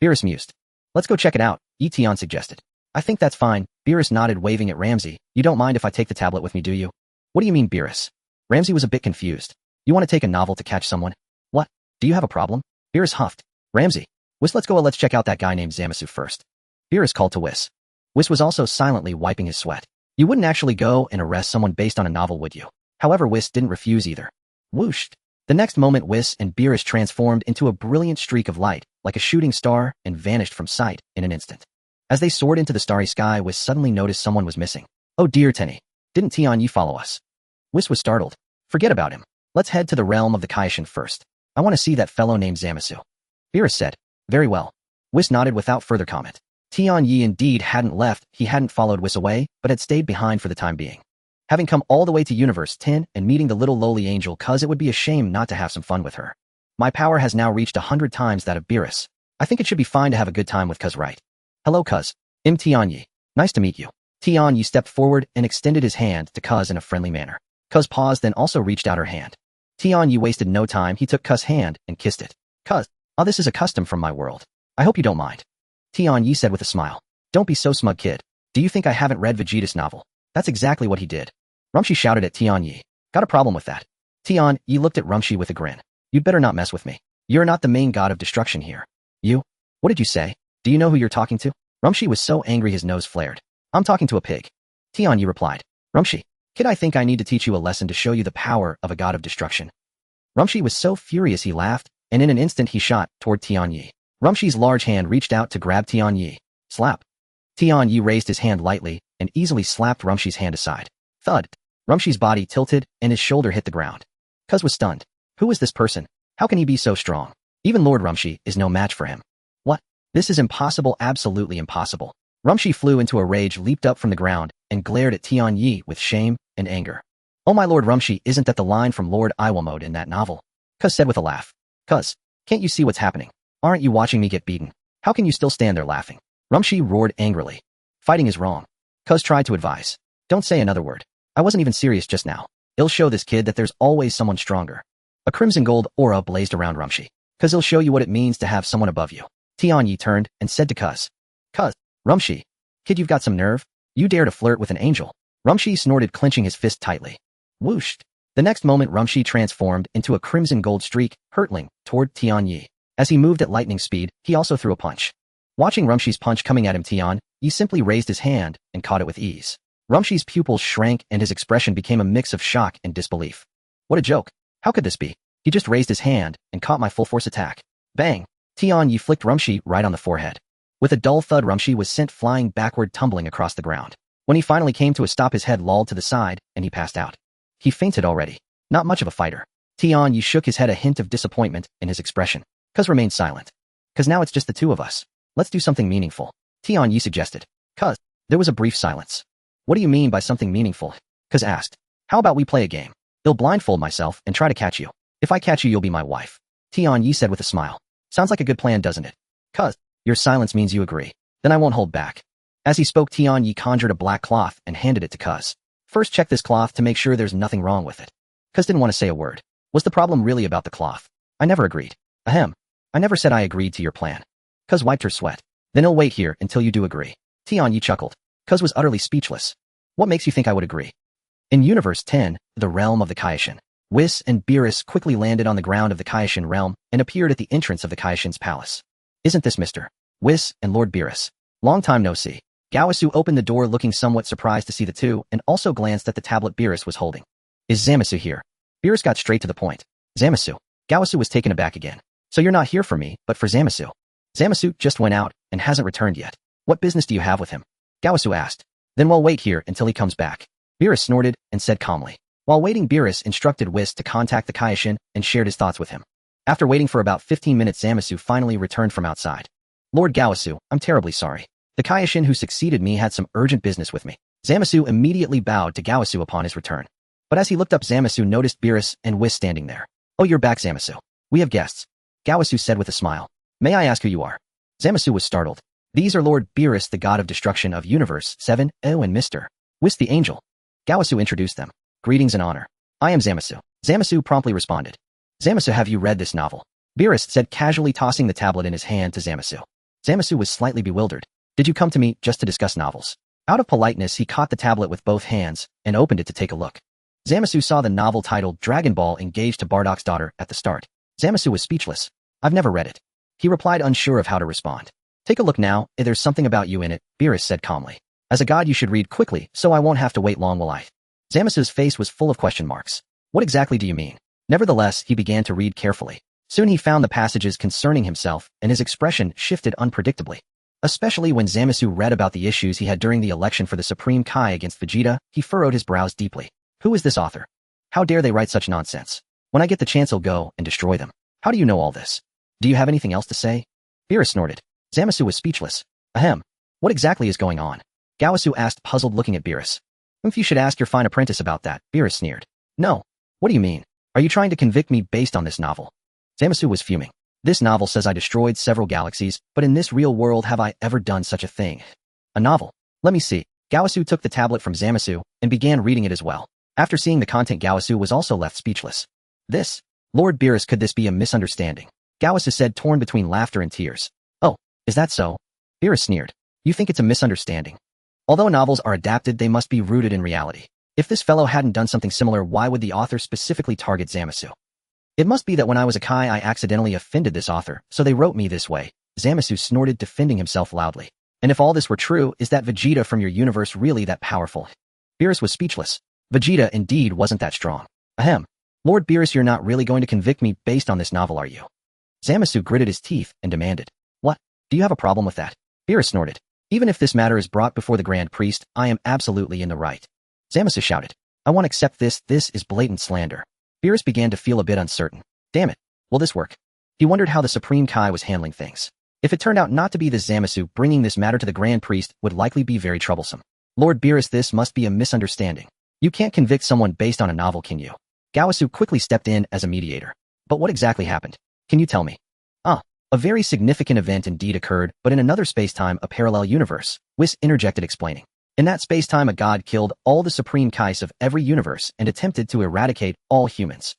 Beerus mused. Let's go check it out, Yi Tian suggested. I think that's fine, Beerus nodded, waving at Ramsey. You don't mind if I take the tablet with me, do you? What do you mean, Beerus? Ramsey was a bit confused. You want to take a novel to catch someone? What? Do you have a problem? Beerus huffed. Ramsey. Whis, let's check out that guy named Zamasu first. Beerus called to Whis. Whis was also silently wiping his sweat. You wouldn't actually go and arrest someone based on a novel, would you? However, Whis didn't refuse either. Whooshed. The next moment, Whis and Beerus transformed into a brilliant streak of light, like a shooting star, and vanished from sight in an instant. As they soared into the starry sky, Whis suddenly noticed someone was missing. Oh dear, Tenny. Didn't Tian Yi follow us? Whis was startled. Forget about him. Let's head to the realm of the Kaishin first. I want to see that fellow named Zamasu. Beerus said. Very well. Whis nodded without further comment. Tian Yi indeed hadn't left, he hadn't followed Whis away, but had stayed behind for the time being. Having come all the way to Universe 10 and meeting the little lowly angel, cuz it would be a shame not to have some fun with her. My power has now reached 100 times that of Beerus. I think it should be fine to have a good time with cuz, right? Hello cuz. I'm Tian Yi. Nice to meet you. Tian Yi stepped forward and extended his hand to cuz in a friendly manner. Cuz paused, then also reached out her hand. Tian Yi wasted no time, he took cuz's hand and kissed it. Cuz. Oh, this is a custom from my world. I hope you don't mind. Tian Yi said with a smile. Don't be so smug, kid. Do you think I haven't read Vegeta's novel? That's exactly what he did. Rumshi shouted at Tian Yi. Got a problem with that? Tian Yi looked at Rumshi with a grin. You'd better not mess with me. You're not the main god of destruction here. You? What did you say? Do you know who you're talking to? Rumshi was so angry his nose flared. I'm talking to a pig. Tian Yi replied. Rumshi, kid, I think I need to teach you a lesson to show you the power of a god of destruction. Rumshi was so furious he laughed, and in an instant he shot toward Tian Yi. Rumshi's large hand reached out to grab Tian Yi. Slap. Tian Yi raised his hand lightly and easily slapped Rumshi's hand aside. Thud. Rumshi's body tilted and his shoulder hit the ground. Cuz was stunned. Who is this person? How can he be so strong? Even Lord Rumshi is no match for him. What? This is impossible, absolutely impossible. Rumshi flew into a rage, leaped up from the ground, and glared at Tian Yi with shame and anger. Oh my Lord Rumshi, isn't that the line from Lord Iwamode in that novel? Cuz said with a laugh. Cuz, can't you see what's happening? Aren't you watching me get beaten? How can you still stand there laughing? Rumshi roared angrily. Fighting is wrong. Cuz tried to advise. Don't say another word. I wasn't even serious just now. It'll show this kid that there's always someone stronger. A crimson gold aura blazed around Rumshi. Cuz it'll show you what it means to have someone above you. Tian Yi turned and said to Cuz. Cuz, Rumshi. Kid, you've got some nerve? You dare to flirt with an angel? Rumshi snorted, clenching his fist tightly. Whooshed. The next moment Rumshi transformed into a crimson gold streak, hurtling toward Tian Yi. As he moved at lightning speed, he also threw a punch. Watching Rumshi's punch coming at him, Tian Yi simply raised his hand and caught it with ease. Rumshi's pupils shrank and his expression became a mix of shock and disbelief. What a joke. How could this be? He just raised his hand and caught my full force attack. Bang! Tian Yi flicked Rumshi right on the forehead. With a dull thud, Rumshi was sent flying backward, tumbling across the ground. When he finally came to a stop, his head lolled to the side and he passed out. He fainted already. Not much of a fighter. Tian Yi shook his head, a hint of disappointment in his expression. Cuz remained silent. Cuz now it's just the two of us. Let's do something meaningful. Tian Yi suggested. Cuz. There was a brief silence. What do you mean by something meaningful? Cuz asked. How about we play a game? I'll blindfold myself and try to catch you. If I catch you, you'll be my wife. Tian Yi said with a smile. Sounds like a good plan, doesn't it? Cuz. Your silence means you agree. Then I won't hold back. As he spoke, Tian Yi conjured a black cloth and handed it to Cuz. First, check this cloth to make sure there's nothing wrong with it. Cuz didn't want to say a word. Was the problem really about the cloth? I never agreed. Ahem. I never said I agreed to your plan. Cuz wiped her sweat. Then I'll wait here until you do agree. Tian Yi chuckled. Cuz was utterly speechless. What makes you think I would agree? In Universe 10, the realm of the Kaishin, Whis and Beerus quickly landed on the ground of the Kaishin realm and appeared at the entrance of the Kaishin's palace. Isn't this Mr. Whis and Lord Beerus? Long time no see. Gaosu opened the door, looking somewhat surprised to see the two, and also glanced at the tablet Beerus was holding. Is Zamasu here? Beerus got straight to the point. Zamasu. Gaosu was taken aback again. So you're not here for me, but for Zamasu. Zamasu just went out and hasn't returned yet. What business do you have with him? Gaosu asked. Then we'll wait here until he comes back. Beerus snorted and said calmly. While waiting, Beerus instructed Whis to contact the Kaishin and shared his thoughts with him. After waiting for about 15 minutes, Zamasu finally returned from outside. Lord Gaosu, I'm terribly sorry. The Kaishin who succeeded me had some urgent business with me. Zamasu immediately bowed to Gaosu upon his return. But as he looked up, Zamasu noticed Beerus and Whis standing there. Oh, you're back, Zamasu. We have guests. Gaosu said with a smile. May I ask who you are? Zamasu was startled. These are Lord Beerus, the god of destruction of Universe 7, and Mr. Whis the angel. Gawasu introduced them. Greetings and honor. I am Zamasu. Zamasu promptly responded. Zamasu, have you read this novel? Beerus said, casually tossing the tablet in his hand to Zamasu. Zamasu was slightly bewildered. Did you come to me just to discuss novels? Out of politeness, he caught the tablet with both hands and opened it to take a look. Zamasu saw the novel titled Dragon Ball Engaged to Bardock's Daughter at the start. Zamasu was speechless. I've never read it. He replied, unsure of how to respond. Take a look now, there's something about you in it, Beerus said calmly. As a god you should read quickly, so I won't have to wait long while I... Zamasu's face was full of question marks. What exactly do you mean? Nevertheless, he began to read carefully. Soon he found the passages concerning himself, and his expression shifted unpredictably. Especially when Zamasu read about the issues he had during the election for the Supreme Kai against Vegeta, he furrowed his brows deeply. Who is this author? How dare they write such nonsense? When I get the chance I'll go and destroy them. How do you know all this? Do you have anything else to say? Beerus snorted. Zamasu was speechless. Ahem. What exactly is going on? Gawasu asked, puzzled, looking at Beerus. If you should ask your fine apprentice about that, Beerus sneered. No. What do you mean? Are you trying to convict me based on this novel? Zamasu was fuming. This novel says I destroyed several galaxies, but in this real world have I ever done such a thing? A novel? Let me see. Gawasu took the tablet from Zamasu and began reading it as well. After seeing the content, Gawasu was also left speechless. This? Lord Beerus, could this be a misunderstanding? Gawasu said, torn between laughter and tears. Oh, is that so? Beerus sneered. You think it's a misunderstanding? Although novels are adapted, they must be rooted in reality. If this fellow hadn't done something similar, why would the author specifically target Zamasu? It must be that when I was a Kai I accidentally offended this author, so they wrote me this way. Zamasu snorted, defending himself loudly. And if all this were true, is that Vegeta from your universe really that powerful? Beerus was speechless. Vegeta indeed wasn't that strong. Ahem. Lord Beerus, you're not really going to convict me based on this novel, are you? Zamasu gritted his teeth and demanded. What? Do you have a problem with that? Beerus snorted. Even if this matter is brought before the Grand Priest, I am absolutely in the right. Zamasu shouted. I won't accept this is blatant slander. Beerus began to feel a bit uncertain. Damn it. Will this work? He wondered how the Supreme Kai was handling things. If it turned out not to be this Zamasu, bringing this matter to the Grand Priest would likely be very troublesome. Lord Beerus, this must be a misunderstanding. You can't convict someone based on a novel, can you? Gawasu quickly stepped in as a mediator. But what exactly happened? Can you tell me? A very significant event indeed occurred, but in another space-time, a parallel universe, Whis interjected, explaining. In that space-time, a god killed all the Supreme Kais of every universe and attempted to eradicate all humans.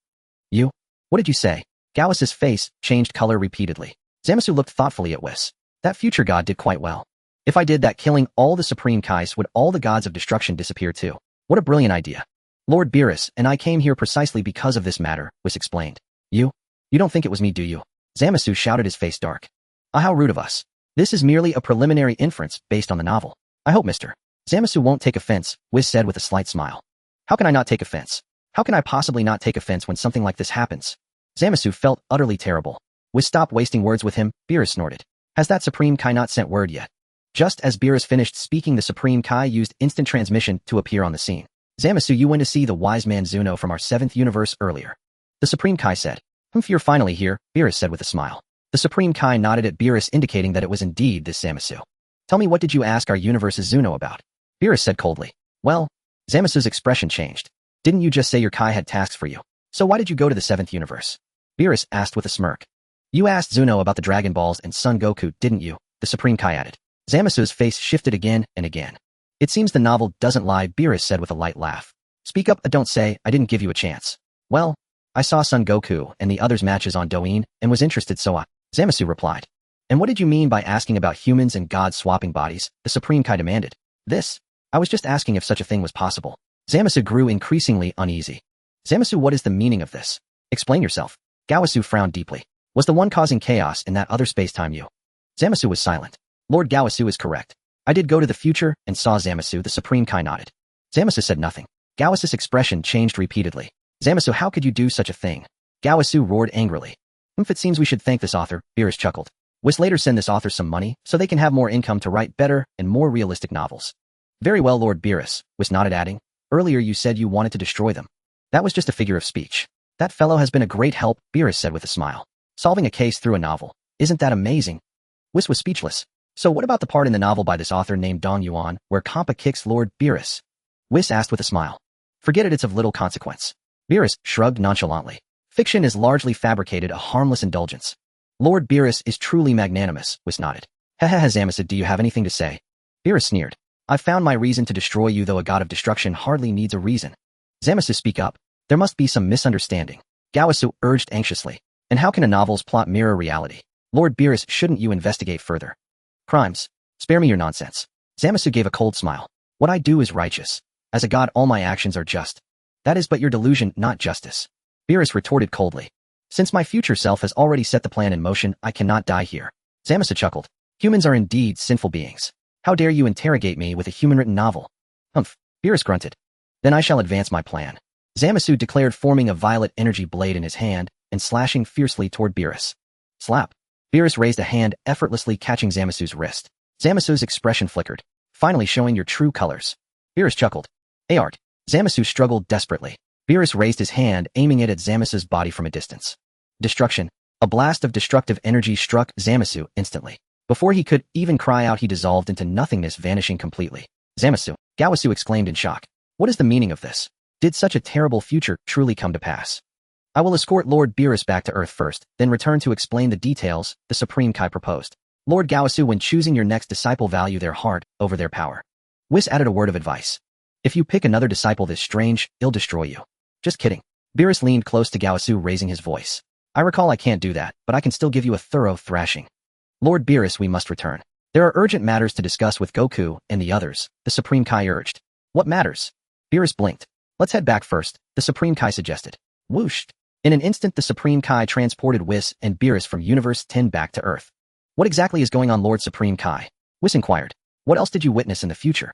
You? What did you say? Gawasu's face changed color repeatedly. Zamasu looked thoughtfully at Whis. That future god did quite well. If I did that, killing all the Supreme Kais, would all the gods of destruction disappear too? What a brilliant idea. Lord Beerus, and I came here precisely because of this matter, Whis explained. You don't think it was me, do you? Zamasu shouted, his face dark. How rude of us. This is merely a preliminary inference based on the novel. I hope Mr. Zamasu won't take offense, Whis said with a slight smile. How can I not take offense? How can I possibly not take offense when something like this happens? Zamasu felt utterly terrible. Whis, stop wasting words with him, Beerus snorted. Has that Supreme Kai not sent word yet? Just as Beerus finished speaking, the Supreme Kai used instant transmission to appear on the scene. Zamasu, you went to see the wise man Zuno from our 7th universe earlier. The Supreme Kai said. You're finally here, Beerus said with a smile. The Supreme Kai nodded at Beerus, indicating that it was indeed this Zamasu. Tell me, what did you ask our universe's Zuno about? Beerus said coldly. Well, Zamasu's expression changed. Didn't you just say your Kai had tasks for you? So why did you go to the 7th universe? Beerus asked with a smirk. You asked Zuno about the Dragon Balls and Son Goku, didn't you? The Supreme Kai added. Zamasu's face shifted again and again. It seems the novel doesn't lie, Beerus said with a light laugh. Speak up, don't say I didn't give you a chance. Well, I saw Son Goku and the others' matches on Douyin and was interested, so Zamasu replied. And what did you mean by asking about humans and gods swapping bodies? The Supreme Kai demanded. I was just asking if such a thing was possible. Zamasu grew increasingly uneasy. Zamasu, what is the meaning of this? Explain yourself. Gawasu frowned deeply. Was the one causing chaos in that other space-time you? Zamasu was silent. Lord Gawasu is correct. I did go to the future and saw Zamasu, the Supreme Kai nodded. Zamasu said nothing. Gawasu's expression changed repeatedly. Zamasu, how could you do such a thing? Gawasu roared angrily. It seems we should thank this author, Beerus chuckled. Whis later send this author some money so they can have more income to write better and more realistic novels. Very well, Lord Beerus, Whis nodded, adding. Earlier you said you wanted to destroy them. That was just a figure of speech. That fellow has been a great help, Beerus said with a smile. Solving a case through a novel. Isn't that amazing? Whis was speechless. So what about the part in the novel by this author named Dong Yuan where Kampa kicks Lord Beerus? Whis asked with a smile. Forget it, it's of little consequence. Beerus shrugged nonchalantly. Fiction is largely fabricated, a harmless indulgence. Lord Beerus is truly magnanimous, Whis nodded. Hehehe Zamasu, do you have anything to say? Beerus sneered. I've found my reason to destroy you, though a god of destruction hardly needs a reason. Zamasu, speak up. There must be some misunderstanding. Gawasu urged anxiously. And how can a novel's plot mirror reality? Lord Beerus, shouldn't you investigate further? Crimes. Spare me your nonsense. Zamasu gave a cold smile. What I do is righteous. As a god, all my actions are just. That is but your delusion, not justice. Beerus retorted coldly. Since my future self has already set the plan in motion, I cannot die here. Zamasu chuckled. Humans are indeed sinful beings. How dare you interrogate me with a human-written novel? Humph. Beerus grunted. Then I shall advance my plan. Zamasu declared, forming a violet energy blade in his hand and slashing fiercely toward Beerus. Slap. Beerus raised a hand, effortlessly catching Zamasu's wrist. Zamasu's expression flickered, finally showing your true colors. Beerus chuckled. Ayark. Zamasu struggled desperately. Beerus raised his hand, aiming it at Zamasu's body from a distance. Destruction. A blast of destructive energy struck Zamasu instantly. Before he could even cry out, he dissolved into nothingness, vanishing completely. Zamasu. Gawasu exclaimed in shock. What is the meaning of this? Did such a terrible future truly come to pass? I will escort Lord Beerus back to Earth first, then return to explain the details, the Supreme Kai proposed. Lord Gawasu, when choosing your next disciple, value their heart over their power. Whis added a word of advice. If you pick another disciple this strange, he'll destroy you. Just kidding. Beerus leaned close to Gawasu, raising his voice. I recall I can't do that, but I can still give you a thorough thrashing. Lord Beerus, we must return. There are urgent matters to discuss with Goku and the others, the Supreme Kai urged. What matters? Beerus blinked. Let's head back first, the Supreme Kai suggested. Whooshed. In an instant, the Supreme Kai transported Whis and Beerus from Universe 10 back to Earth. What exactly is going on, Lord Supreme Kai? Whis inquired. What else did you witness in the future?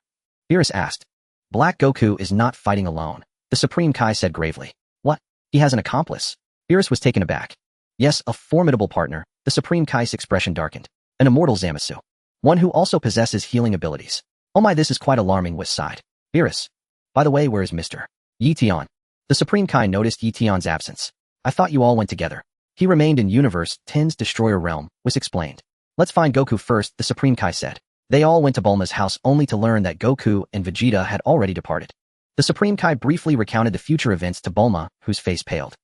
Beerus asked. Black Goku is not fighting alone, the Supreme Kai said gravely. What? He has an accomplice? Beerus was taken aback. Yes, a formidable partner, the Supreme Kai's expression darkened. An immortal Zamasu. One who also possesses healing abilities. Oh my, this is quite alarming, Whis sighed. Beerus. By the way, where is Mr. Eion? The Supreme Kai noticed Eion's absence. I thought you all went together. He remained in Universe 10's Destroyer Realm, Whis explained. Let's find Goku first, the Supreme Kai said. They all went to Bulma's house only to learn that Goku and Vegeta had already departed. The Supreme Kai briefly recounted the future events to Bulma, whose face paled.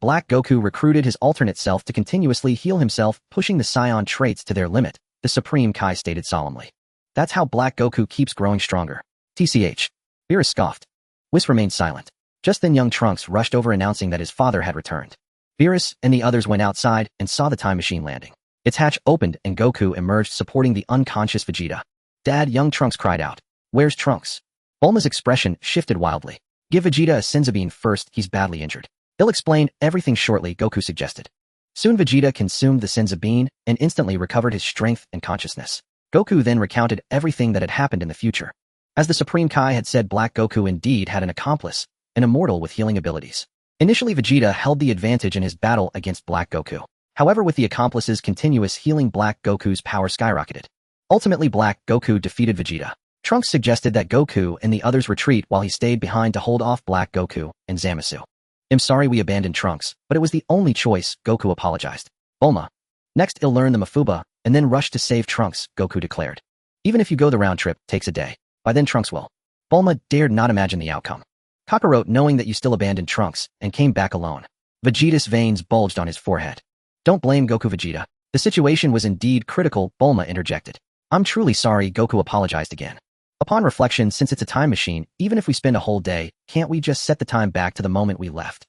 Black Goku recruited his alternate self to continuously heal himself, pushing the Saiyan traits to their limit, the Supreme Kai stated solemnly. That's how Black Goku keeps growing stronger. TCH. Beerus scoffed. Whis remained silent. Just then young Trunks rushed over announcing that his father had returned. Beerus and the others went outside and saw the time machine landing. Its hatch opened and Goku emerged supporting the unconscious Vegeta. Dad, young Trunks cried out. Where's Trunks? Bulma's expression shifted wildly. Give Vegeta a Senzu first, he's badly injured. He'll explain everything shortly, Goku suggested. Soon Vegeta consumed the Senzu and instantly recovered his strength and consciousness. Goku then recounted everything that had happened in the future. As the Supreme Kai had said, Black Goku indeed had an accomplice, an immortal with healing abilities. Initially, Vegeta held the advantage in his battle against Black Goku. However, with the accomplice's continuous healing, Black Goku's power skyrocketed. Ultimately, Black Goku defeated Vegeta. Trunks suggested that Goku and the others retreat while he stayed behind to hold off Black Goku and Zamasu. I'm sorry we abandoned Trunks, but it was the only choice, Goku apologized. Bulma. Next, he'll learn the Mafuba, and then rush to save Trunks, Goku declared. Even if you go the round trip, takes a day. By then Trunks will. Bulma dared not imagine the outcome. Kakarot, knowing that you still abandoned Trunks, and came back alone. Vegeta's veins bulged on his forehead. Don't blame Goku, Vegeta. The situation was indeed critical, Bulma interjected. I'm truly sorry, Goku apologized again. Upon reflection, since it's a time machine, even if we spend a whole day, can't we just set the time back to the moment we left?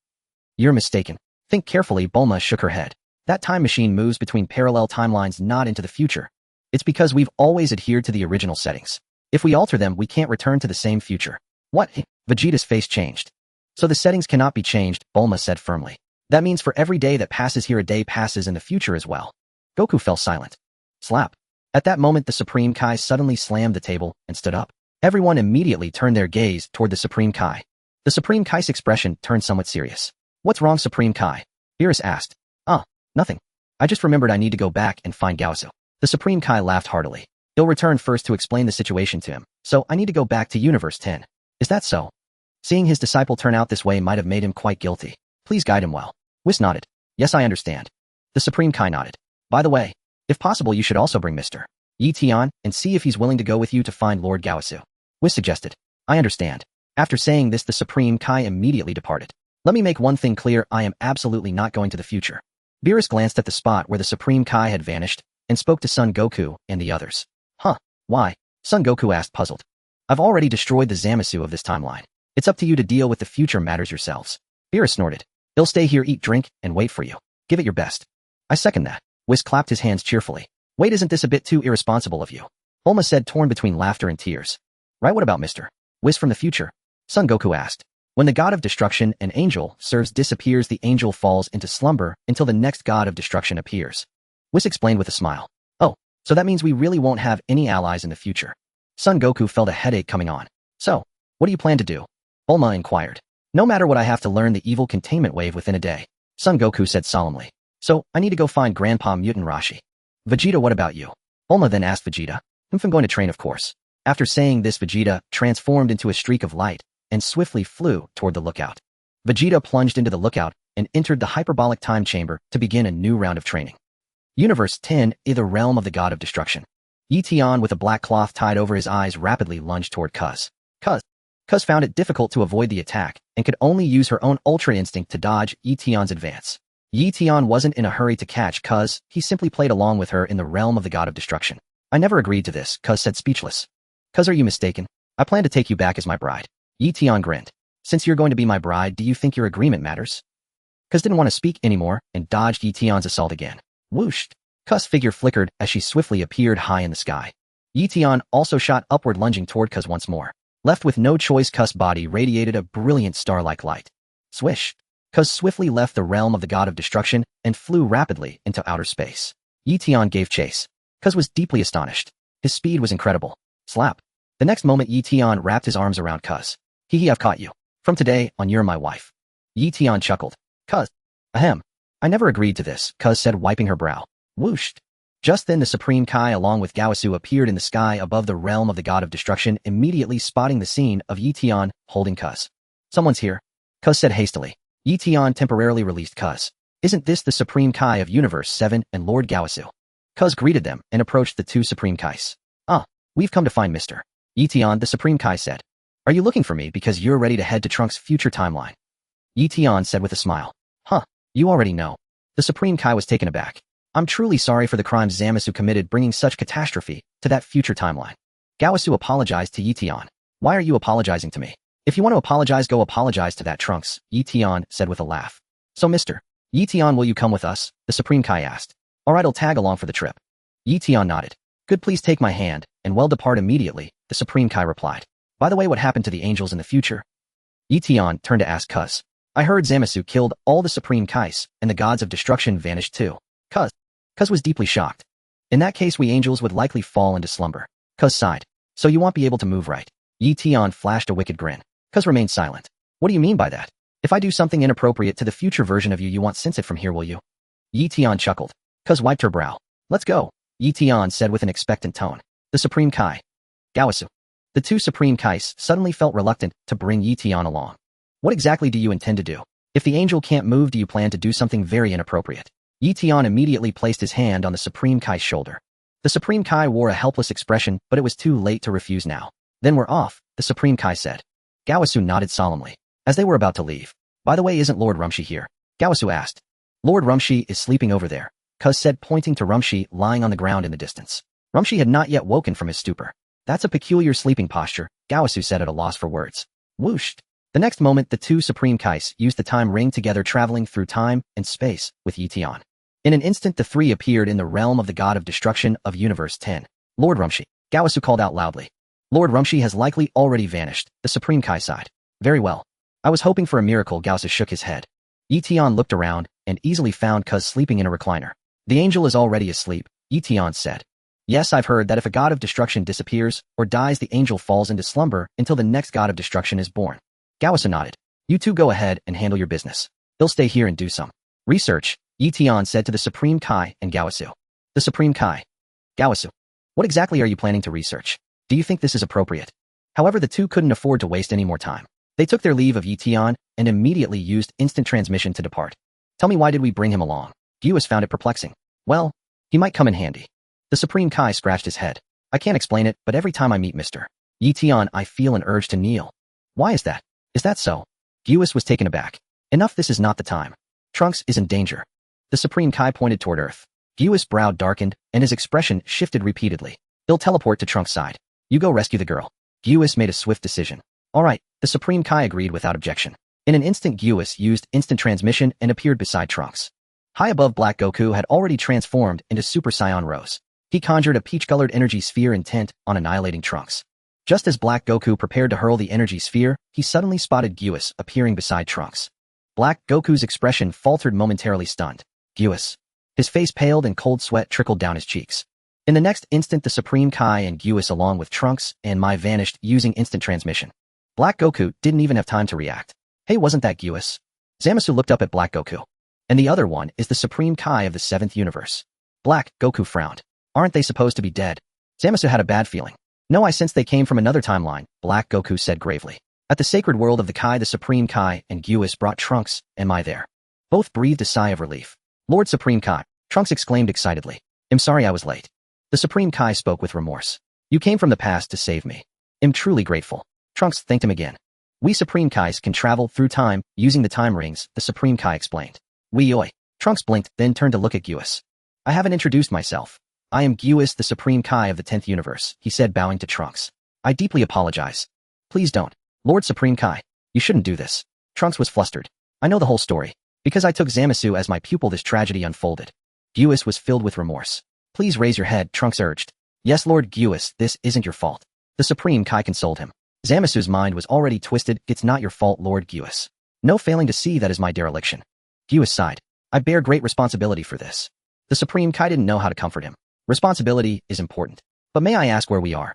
You're mistaken. Think carefully, Bulma shook her head. That time machine moves between parallel timelines, not into the future. It's because we've always adhered to the original settings. If we alter them, we can't return to the same future. What? Vegeta's face changed. So the settings cannot be changed, Bulma said firmly. That means for every day that passes here, a day passes in the future as well. Goku fell silent. Slap. At that moment, the Supreme Kai suddenly slammed the table and stood up. Everyone immediately turned their gaze toward the Supreme Kai. The Supreme Kai's expression turned somewhat serious. What's wrong, Supreme Kai? Beerus asked. Nothing. I just remembered I need to go back and find Gaozu. The Supreme Kai laughed heartily. He'll return first to explain the situation to him, so I need to go back to Universe 10. Is that so? Seeing his disciple turn out this way might have made him quite guilty. Please guide him well. Whis nodded. Yes, I understand. The Supreme Kai nodded. By the way, if possible, you should also bring Mr. Eion and see if he's willing to go with you to find Lord Gaozu. Whis suggested. I understand. After saying this, the Supreme Kai immediately departed. Let me make one thing clear, I am absolutely not going to the future. Beerus glanced at the spot where the Supreme Kai had vanished and spoke to Son Goku and the others. Huh, why? Son Goku asked, puzzled. I've already destroyed the Zamasu of this timeline. It's up to you to deal with the future matters yourselves. Beerus snorted. They'll stay here, eat, drink, and wait for you. Give it your best. I second that. Whis clapped his hands cheerfully. Wait, isn't this a bit too irresponsible of you? Bulma said, torn between laughter and tears. Right, what about Mr. Whis from the future? Son Goku asked. When the god of destruction, an angel, serves disappears, the angel falls into slumber until the next god of destruction appears. Whis explained with a smile. Oh, so that means we really won't have any allies in the future. Son Goku felt a headache coming on. So, what do you plan to do? Bulma inquired. No matter what, I have to learn the evil containment wave within a day, Son Goku said solemnly. So, I need to go find Grandpa Mutant Rashi. Vegeta, what about you? Bulma then asked Vegeta. I'm going to train, of course. After saying this, Vegeta transformed into a streak of light and swiftly flew toward the lookout. Vegeta plunged into the lookout and entered the hyperbolic time chamber to begin a new round of training. Universe 10, the realm of the god of destruction. Eion, with a black cloth tied over his eyes, rapidly lunged toward Cuz. Cuz found it difficult to avoid the attack and could only use her own ultra instinct to dodge Etion's advance. Eion wasn't in a hurry to catch Cuz, he simply played along with her in the realm of the god of destruction. I never agreed to this, Cuz said, speechless. Cuz, are you mistaken? I plan to take you back as my bride. Eion grinned. Since you're going to be my bride, do you think your agreement matters? Cuz didn't want to speak anymore and dodged Etion's assault again. Whoosh! Cuz's figure flickered as she swiftly appeared high in the sky. Eion also shot upward, lunging toward Cuz once more. Left with no choice, Cuz's body radiated a brilliant star-like light. Swish! Cuz swiftly left the realm of the god of destruction and flew rapidly into outer space. Eion gave chase. Cuz was deeply astonished. His speed was incredible. Slap! The next moment, Eion wrapped his arms around Cuz. Hee, I've caught you. From today on, you're my wife. Eion chuckled. Cuz. Ahem. I never agreed to this, Cuz said, wiping her brow. Whoosh! Just then the Supreme Kai along with Gowasu appeared in the sky above the realm of the god of destruction, immediately spotting the scene of Eion holding Cuz. Someone's here, Cuz said hastily. Eion temporarily released Cuz. Isn't this the Supreme Kai of Universe 7 and Lord Gowasu? Cuz greeted them and approached the two Supreme Kais. Ah, we've come to find Mr. Eion, the Supreme Kai said. Are you looking for me because you're ready to head to Trunks' future timeline? Eion said with a smile. Huh, you already know. The Supreme Kai was taken aback. I'm truly sorry for the crimes Zamasu committed, bringing such catastrophe to that future timeline. Gowasu apologized to Eion. Why are you apologizing to me? If you want to apologize, go apologize to that Trunks, Eion said with a laugh. So Mr. Eion, will you come with us? The Supreme Kai asked. Alright, I'll tag along for the trip. Eion nodded. Good, please take my hand, and well, depart immediately, the Supreme Kai replied. By the way, what happened to the angels in the future? Eion turned to ask Cuz. I heard Zamasu killed all the Supreme Kais, and the gods of destruction vanished too. Cuz was deeply shocked. In that case, we angels would likely fall into slumber. Cuz sighed. So you won't be able to move, right? Eion flashed a wicked grin. Cuz remained silent. What do you mean by that? If I do something inappropriate to the future version of you, you won't sense it from here, will you? Eion chuckled. Cuz wiped her brow. Let's go, Eion said with an expectant tone. The Supreme Kai. Gowasu. The two Supreme Kais suddenly felt reluctant to bring Eion along. What exactly do you intend to do? If the angel can't move, do you plan to do something very inappropriate? Eion immediately placed his hand on the Supreme Kai's shoulder. The Supreme Kai wore a helpless expression, but it was too late to refuse now. Then we're off, the Supreme Kai said. Gowasu nodded solemnly. As they were about to leave. By the way, isn't Lord Rumshi here? Gowasu asked. Lord Rumshi is sleeping over there, Cuz said, pointing to Rumshi lying on the ground in the distance. Rumshi had not yet woken from his stupor. That's a peculiar sleeping posture, Gowasu said at a loss for words. Whoosh! The next moment, the two Supreme Kais used the time ring together, traveling through time and space with Eion. In an instant, the three appeared in the realm of the god of destruction of Universe 10. Lord Rumshi, Gowasu called out loudly. Lord Rumshi has likely already vanished, the Supreme Kai sighed. Very well. I was hoping for a miracle, Gowasu shook his head. Eion looked around and easily found Cuz sleeping in a recliner. The angel is already asleep, Eion said. Yes, I've heard that if a god of destruction disappears or dies, the angel falls into slumber until the next god of destruction is born. Gowasu nodded. You two go ahead and handle your business. They'll stay here and do some research, Eion said to the Supreme Kai and Gowasu. The Supreme Kai. Gowasu. What exactly are you planning to research? Do you think this is appropriate? However, the two couldn't afford to waste any more time. They took their leave of Eion and immediately used instant transmission to depart. Tell me, why did we bring him along? Gewis found it perplexing. Well, he might come in handy. The Supreme Kai scratched his head. I can't explain it, but every time I meet Mr. Eion, I feel an urge to kneel. Why is that? Is that so? Gewis was taken aback. Enough, this is not the time. Trunks is in danger. The Supreme Kai pointed toward Earth. Gyu's brow darkened, and his expression shifted repeatedly. He'll teleport to Trunks' side. You go rescue the girl. Gyus made a swift decision. All right, the Supreme Kai agreed without objection. In an instant, Gyus used instant transmission and appeared beside Trunks. High above, Black Goku had already transformed into Super Saiyan Rose. He conjured a peach-colored energy sphere intent on annihilating Trunks. Just as Black Goku prepared to hurl the energy sphere, he suddenly spotted Gyus appearing beside Trunks. Black Goku's expression faltered, momentarily stunned. Gyus. His face paled and cold sweat trickled down his cheeks. In the next instant, the Supreme Kai and Gyus along with Trunks and Mai vanished using instant transmission. Black Goku didn't even have time to react. Hey, wasn't that Gyus? Zamasu looked up at Black Goku. And the other one is the Supreme Kai of the 7th universe. Black Goku frowned. Aren't they supposed to be dead? Zamasu had a bad feeling. No, I sense they came from another timeline, Black Goku said gravely. At the sacred world of the Kai, the Supreme Kai and Gyus brought Trunks and Mai there. Both breathed a sigh of relief. Lord Supreme Kai, Trunks exclaimed excitedly. I'm sorry I was late. The Supreme Kai spoke with remorse. You came from the past to save me. I'm truly grateful. Trunks thanked him again. We Supreme Kais can travel through time using the time rings, the Supreme Kai explained. Oi. Trunks blinked, then turned to look at Gyus. I haven't introduced myself. I am Gyus, the Supreme Kai of the 10th universe, he said, bowing to Trunks. I deeply apologize. Please don't. Lord Supreme Kai, you shouldn't do this. Trunks was flustered. I know the whole story. Because I took Zamasu as my pupil, this tragedy unfolded. Gyus was filled with remorse. Please raise your head, Trunks urged. Yes, Lord Gyus, this isn't your fault. The Supreme Kai consoled him. Zamasu's mind was already twisted. It's not your fault, Lord Gyus. No failing to see that is my dereliction. Gyus sighed. I bear great responsibility for this. The Supreme Kai didn't know how to comfort him. Responsibility is important. But may I ask where we are?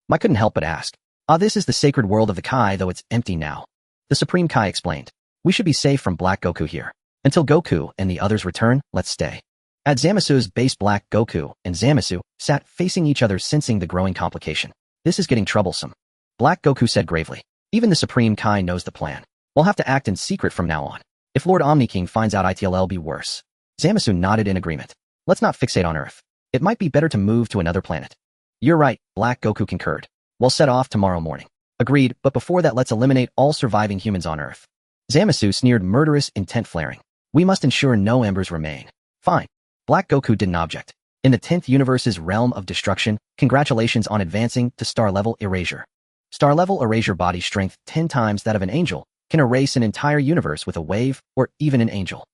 I couldn't help but ask. This is the sacred world of the Kai, though it's empty now. The Supreme Kai explained. We should be safe from Black Goku here. Until Goku and the others return, let's stay. At Zamasu's base, Black Goku and Zamasu sat facing each other, sensing the growing complication. This is getting troublesome. Black Goku said gravely. Even the Supreme Kai knows the plan. We'll have to act in secret from now on. If Lord Omni King finds out, it'll be worse. Zamasu nodded in agreement. Let's not fixate on Earth. It might be better to move to another planet. You're right, Black Goku concurred. We'll set off tomorrow morning. Agreed, but before that let's eliminate all surviving humans on Earth. Zamasu sneered, murderous intent flaring. We must ensure no embers remain. Fine. Black Goku didn't object. In the 10th universe's realm of destruction, congratulations on advancing to star-level erasure. Star-level erasure, body strength 10 times that of an angel, can erase an entire universe with a wave, or even an angel.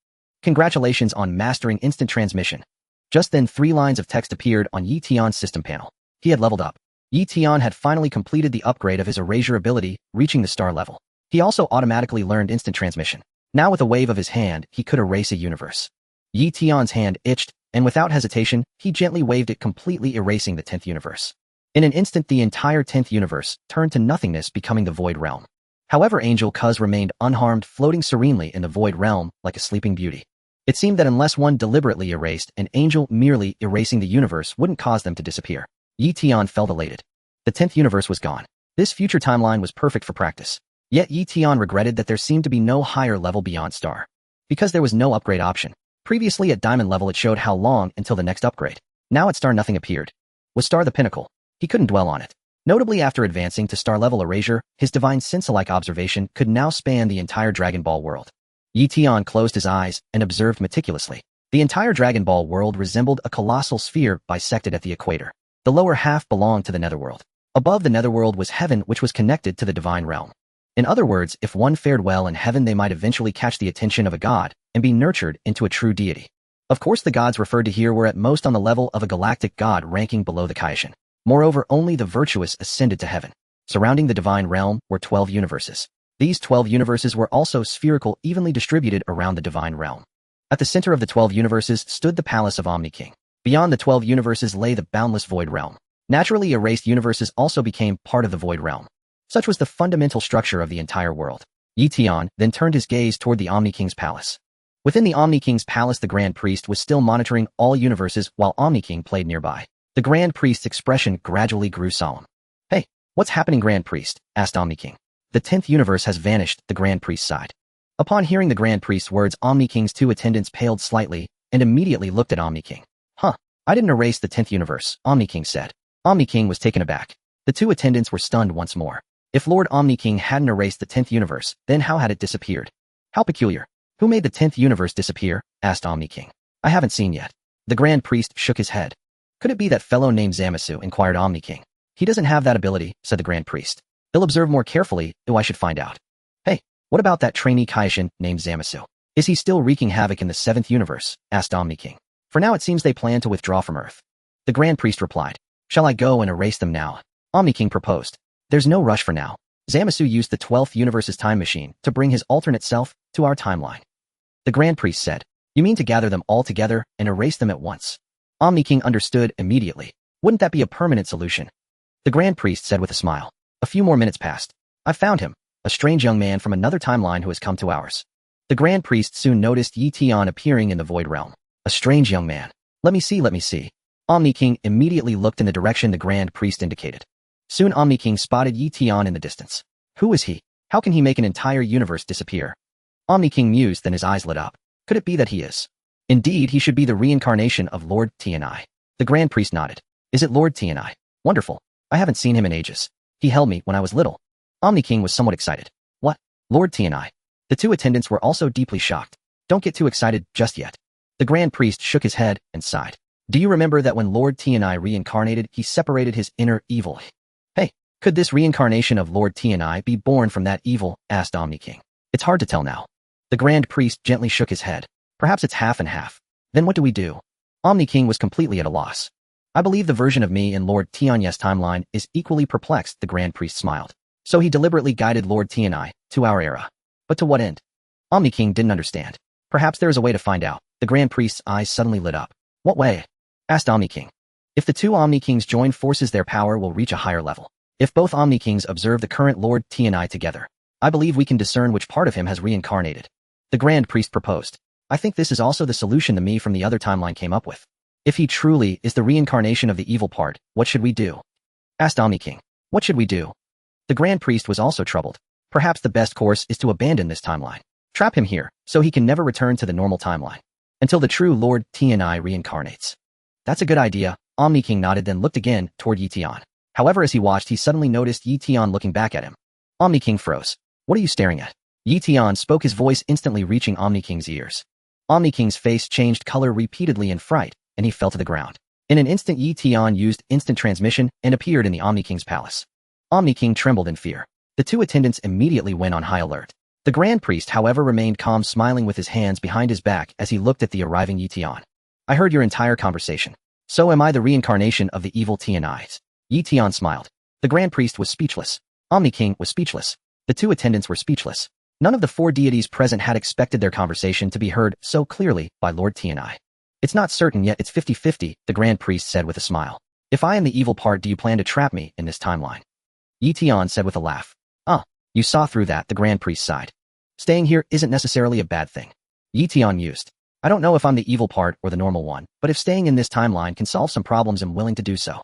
Congratulations on mastering instant transmission. Just then 3 lines of text appeared on Yi Tian's system panel. He had leveled up. Yi Tian had finally completed the upgrade of his erasure ability, reaching the star level. He also automatically learned instant transmission. Now with a wave of his hand, he could erase a universe. Yi Tian's hand itched, and without hesitation, he gently waved it, completely erasing the 10th universe. In an instant, the entire 10th universe turned to nothingness, becoming the Void Realm. However, Angel Cuz remained unharmed, floating serenely in the Void Realm like a sleeping beauty. It seemed that unless one deliberately erased an angel, merely erasing the universe wouldn't cause them to disappear. Yi Tian felt elated. The 10th universe was gone. This future timeline was perfect for practice. Yet Yi Tian regretted that there seemed to be no higher level beyond Star. Because there was no upgrade option. Previously at Diamond level it showed how long until the next upgrade. Now at Star nothing appeared. Was Star the pinnacle? He couldn't dwell on it. Notably, after advancing to Star level erasure, his divine sense-alike observation could now span the entire Dragon Ball world. Yi Tian closed his eyes and observed meticulously. The entire Dragon Ball world resembled a colossal sphere bisected at the equator. The lower half belonged to the netherworld. Above the netherworld was heaven, which was connected to the divine realm. In other words, if one fared well in heaven, they might eventually catch the attention of a god and be nurtured into a true deity. Of course, the gods referred to here were at most on the level of a galactic god, ranking below the Kaishin. Moreover, only the virtuous ascended to heaven. Surrounding the divine realm were 12 universes. These 12 universes were also spherical, evenly distributed around the divine realm. At the center of the 12 universes stood the palace of Omni King. Beyond the 12 universes lay the boundless Void Realm. Naturally, erased universes also became part of the Void Realm. Such was the fundamental structure of the entire world. Yi Tian then turned his gaze toward the Omni King's palace. Within the Omni King's palace, the Grand Priest was still monitoring all universes while Omni King played nearby. The Grand Priest's expression gradually grew solemn. Hey, what's happening, Grand Priest? Asked Omni King. The 10th universe has vanished, the Grand Priest sighed. Upon hearing the Grand Priest's words, Omni King's 2 attendants paled slightly and immediately looked at Omni King. I didn't erase the 10th universe, Omni King said. Omni King was taken aback. The 2 attendants were stunned once more. If Lord Omni King hadn't erased the 10th universe, then how had it disappeared? How peculiar. Who made the 10th universe disappear? Asked Omni King. I haven't seen yet. The Grand Priest shook his head. Could it be that fellow named Zamasu? Inquired Omni King. He doesn't have that ability, said the Grand Priest. He'll observe more carefully. Oh, I should find out. Hey, what about that trainee Kaishin named Zamasu? Is he still wreaking havoc in the 7th universe? Asked Omni King. For now it seems they plan to withdraw from Earth. The Grand Priest replied. Shall I go and erase them now? Omni King proposed. There's no rush for now. Zamasu used the 12th universe's time machine to bring his alternate self to our timeline. The Grand Priest said. You mean to gather them all together and erase them at once? Omni King understood immediately. Wouldn't that be a permanent solution? The Grand Priest said with a smile. A few more minutes passed. I found him, a strange young man from another timeline who has come to ours. The Grand Priest soon noticed Eion appearing in the Void Realm. A strange young man. Let me see, let me see. Omni King immediately looked in the direction the Grand Priest indicated. Soon Omni King spotted Eion in the distance. Who is he? How can he make an entire universe disappear? Omni King mused, then his eyes lit up. Could it be that he is? Indeed, he should be the reincarnation of Lord Tianai. The Grand Priest nodded. Is it Lord Tianai? Wonderful. I haven't seen him in ages. He held me when I was little. Omni King was somewhat excited. What? Lord Tianai? The two attendants were also deeply shocked. Don't get too excited just yet. The Grand Priest shook his head and sighed. Do you remember that when Lord Tianai reincarnated, he separated his inner evil? Hey, could this reincarnation of Lord Tianai be born from that evil? Asked Omni King. It's hard to tell now. The Grand Priest gently shook his head. Perhaps it's half and half. Then what do we do? Omni King was completely at a loss. I believe the version of me in Lord Tianai's timeline is equally perplexed, the Grand Priest smiled. So he deliberately guided Lord Tianai to our era. But to what end? Omni King didn't understand. Perhaps there is a way to find out. The Grand Priest's eyes suddenly lit up. What way? Asked Omni King. If the two Omni Kings join forces, their power will reach a higher level. If both Omni Kings observe the current Lord Tianai together, I believe we can discern which part of him has reincarnated. The Grand Priest proposed. I think this is also the solution the me from the other timeline came up with. If he truly is the reincarnation of the evil part, what should we do? Asked Omni King. What should we do? The Grand Priest was also troubled. Perhaps the best course is to abandon this timeline. Trap him here, so he can never return to the normal timeline. Until the true Lord Tianai reincarnates. That's a good idea. Omni King nodded, then looked again toward Eion. However, as he watched, he suddenly noticed Eion looking back at him. Omni King froze. What are you staring at? Eion spoke, his voice instantly reaching Omni King's ears. Omni King's face changed color repeatedly in fright, and he fell to the ground. In an instant, Eion used instant transmission and appeared in the Omni King's palace. Omni King trembled in fear. The two attendants immediately went on high alert. The Grand Priest, however, remained calm, smiling with his hands behind his back as he looked at the arriving Eion. I heard your entire conversation. So am I the reincarnation of the evil Tianai? Eion smiled. The Grand Priest was speechless. Omni King was speechless. The two attendants were speechless. None of the four deities present had expected their conversation to be heard so clearly by Lord Tianai. It's not certain yet, it's 50-50, the Grand Priest said with a smile. If I am the evil part, do you plan to trap me in this timeline? Eion said with a laugh. You saw through that, the Grand Priest sighed. Staying here isn't necessarily a bad thing. Eion mused. I don't know if I'm the evil part or the normal one, but if staying in this timeline can solve some problems, I'm willing to do so.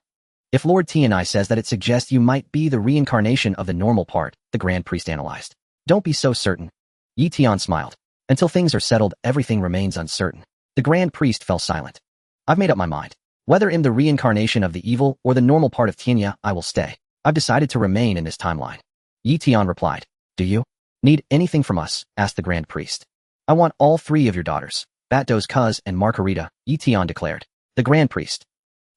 If Lord Tianai says that, it suggests you might be the reincarnation of the normal part, the Grand Priest analyzed. Don't be so certain. Eion smiled. Until things are settled, everything remains uncertain. The Grand Priest fell silent. I've made up my mind. Whether I'm the reincarnation of the evil or the normal part of Tianya, I will stay. I've decided to remain in this timeline. Eion replied. Do you need anything from us? Asked the Grand Priest. I want all three of your daughters, Batdo's Cuz and Margarita, Eion declared. The Grand Priest.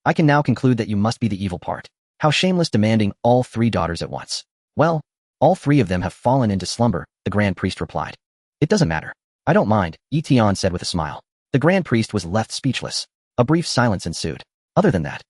I can now conclude that you must be the evil part. How shameless, demanding all three daughters at once. Well, all three of them have fallen into slumber, the Grand Priest replied. It doesn't matter. I don't mind, Eion said with a smile. The Grand Priest was left speechless. A brief silence ensued. Other than that,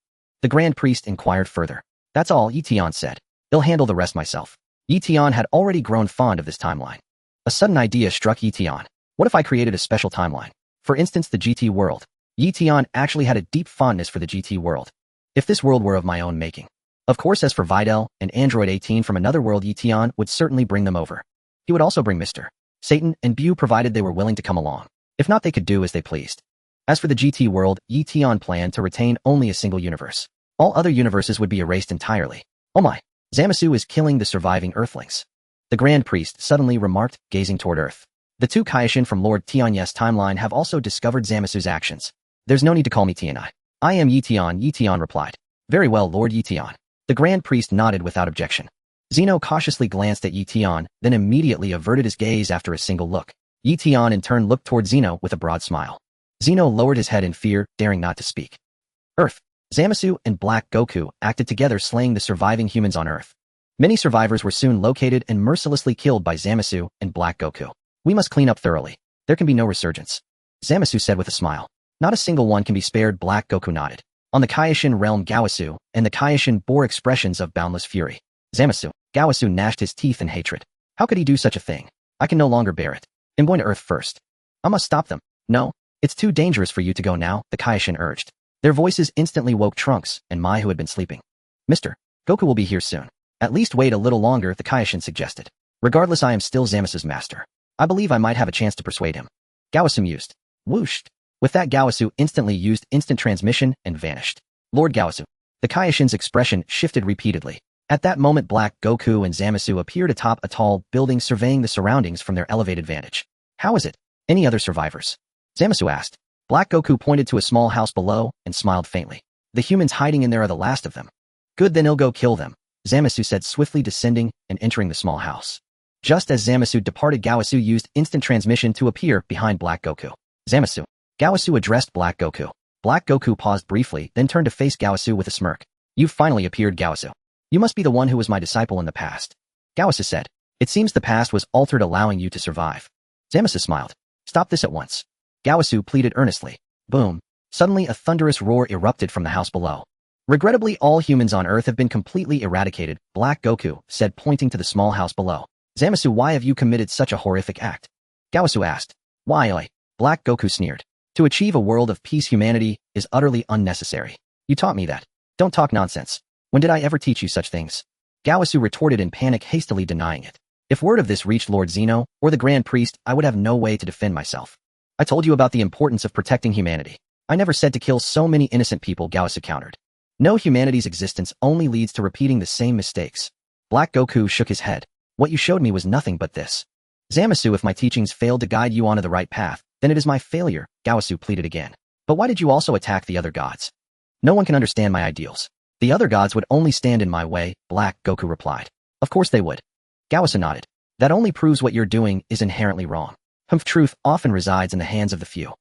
the Grand Priest inquired further. That's all, Eion said. I'll handle the rest myself. Eion had already grown fond of this timeline. A sudden idea struck Eion. What if I created a special timeline? For instance, the GT world. Eion actually had a deep fondness for the GT world. If this world were of my own making. Of course, as for Videl and Android 18 from another world, Eion would certainly bring them over. He would also bring Mr. Satan and Buu, provided they were willing to come along. If not, they could do as they pleased. As for the GT world, Eion planned to retain only a single universe. All other universes would be erased entirely. Oh my, Zamasu is killing the surviving Earthlings. The Grand Priest suddenly remarked, gazing toward Earth. The two Kaishin from Lord Tianai's timeline have also discovered Zamasu's actions. There's no need to call me Tianai. I am Eion replied. Very well, Lord Eion. The Grand Priest nodded without objection. Zeno cautiously glanced at Eion, then immediately averted his gaze after a single look. Eion in turn looked toward Zeno with a broad smile. Zeno lowered his head in fear, daring not to speak. Earth. Zamasu and Black Goku acted together, slaying the surviving humans on Earth. Many survivors were soon located and mercilessly killed by Zamasu and Black Goku. We must clean up thoroughly. There can be no resurgence. Zamasu said with a smile. Not a single one can be spared. Black Goku nodded. On the Kaioshin realm, Gaosu and the Kaioshin bore expressions of boundless fury. Zamasu. Gaosu gnashed his teeth in hatred. How could he do such a thing? I can no longer bear it. I'm going to Earth first. I must stop them. No, it's too dangerous for you to go now, the Kaioshin urged. Their voices instantly woke Trunks and Mai, who had been sleeping. Mr. Goku will be here soon. At least wait a little longer, the Kaioshin suggested. Regardless, I am still Zamasu's master. I believe I might have a chance to persuade him. Gaosu mused. Whooshed. With that, Gaosu instantly used instant transmission and vanished. Lord Gaosu. The Kaioshin's expression shifted repeatedly. At that moment, Black Goku and Zamasu appeared atop a tall building, surveying the surroundings from their elevated vantage. How is it? Any other survivors? Zamasu asked. Black Goku pointed to a small house below and smiled faintly. The humans hiding in there are the last of them. Good, then I'll go kill them, Zamasu said, swiftly descending and entering the small house. Just as Zamasu departed, Gaosu used instant transmission to appear behind Black Goku. Zamasu. Gaosu addressed Black Goku. Black Goku paused briefly, then turned to face Gaosu with a smirk. You've finally appeared, Gaosu. You must be the one who was my disciple in the past. Gaosu said. It seems the past was altered, allowing you to survive. Zamasu smiled. Stop this at once. Gaosu pleaded earnestly. Boom. Suddenly a thunderous roar erupted from the house below. Regrettably, all humans on Earth have been completely eradicated, Black Goku said, pointing to the small house below. Zamasu, why have you committed such a horrific act? Gaosu asked. Why? Black Goku sneered. To achieve a world of peace, humanity is utterly unnecessary. You taught me that. Don't talk nonsense. When did I ever teach you such things? Gaosu retorted in panic, hastily denying it. If word of this reached Lord Zeno or the Grand Priest, I would have no way to defend myself. I told you about the importance of protecting humanity. I never said to kill so many innocent people, Gaosu countered. No, humanity's existence only leads to repeating the same mistakes. Black Goku shook his head. What you showed me was nothing but this. Zamasu, if my teachings failed to guide you onto the right path, then it is my failure, Gaosu pleaded again. But why did you also attack the other gods? No one can understand my ideals. The other gods would only stand in my way, Black Goku replied. Of course they would. Gaosu nodded. That only proves what you're doing is inherently wrong. Truth often resides in the hands of the few.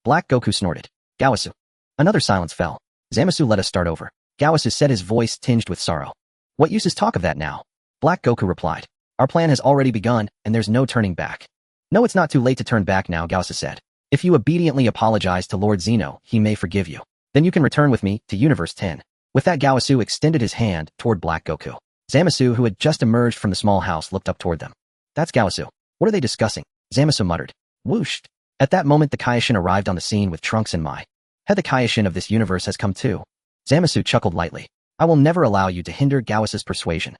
Black Goku snorted. Gaosu. Another silence fell. Zamasu, let us start over. Gaosu said, his voice tinged with sorrow. What use is talk of that now? Black Goku replied. Our plan has already begun, and there's no turning back. No, it's not too late to turn back now, Gaosu said. If you obediently apologize to Lord Zeno, he may forgive you. Then you can return with me to Universe 10. With that, Gaosu extended his hand toward Black Goku. Zamasu, who had just emerged from the small house, looked up toward them. That's Gaosu. What are they discussing? Zamasu muttered. Whooshed. At that moment, the Kaioshin arrived on the scene with Trunks and Mai. The Kaioshin of this universe has come too. Zamasu chuckled lightly. I will never allow you to hinder Gaosu's persuasion.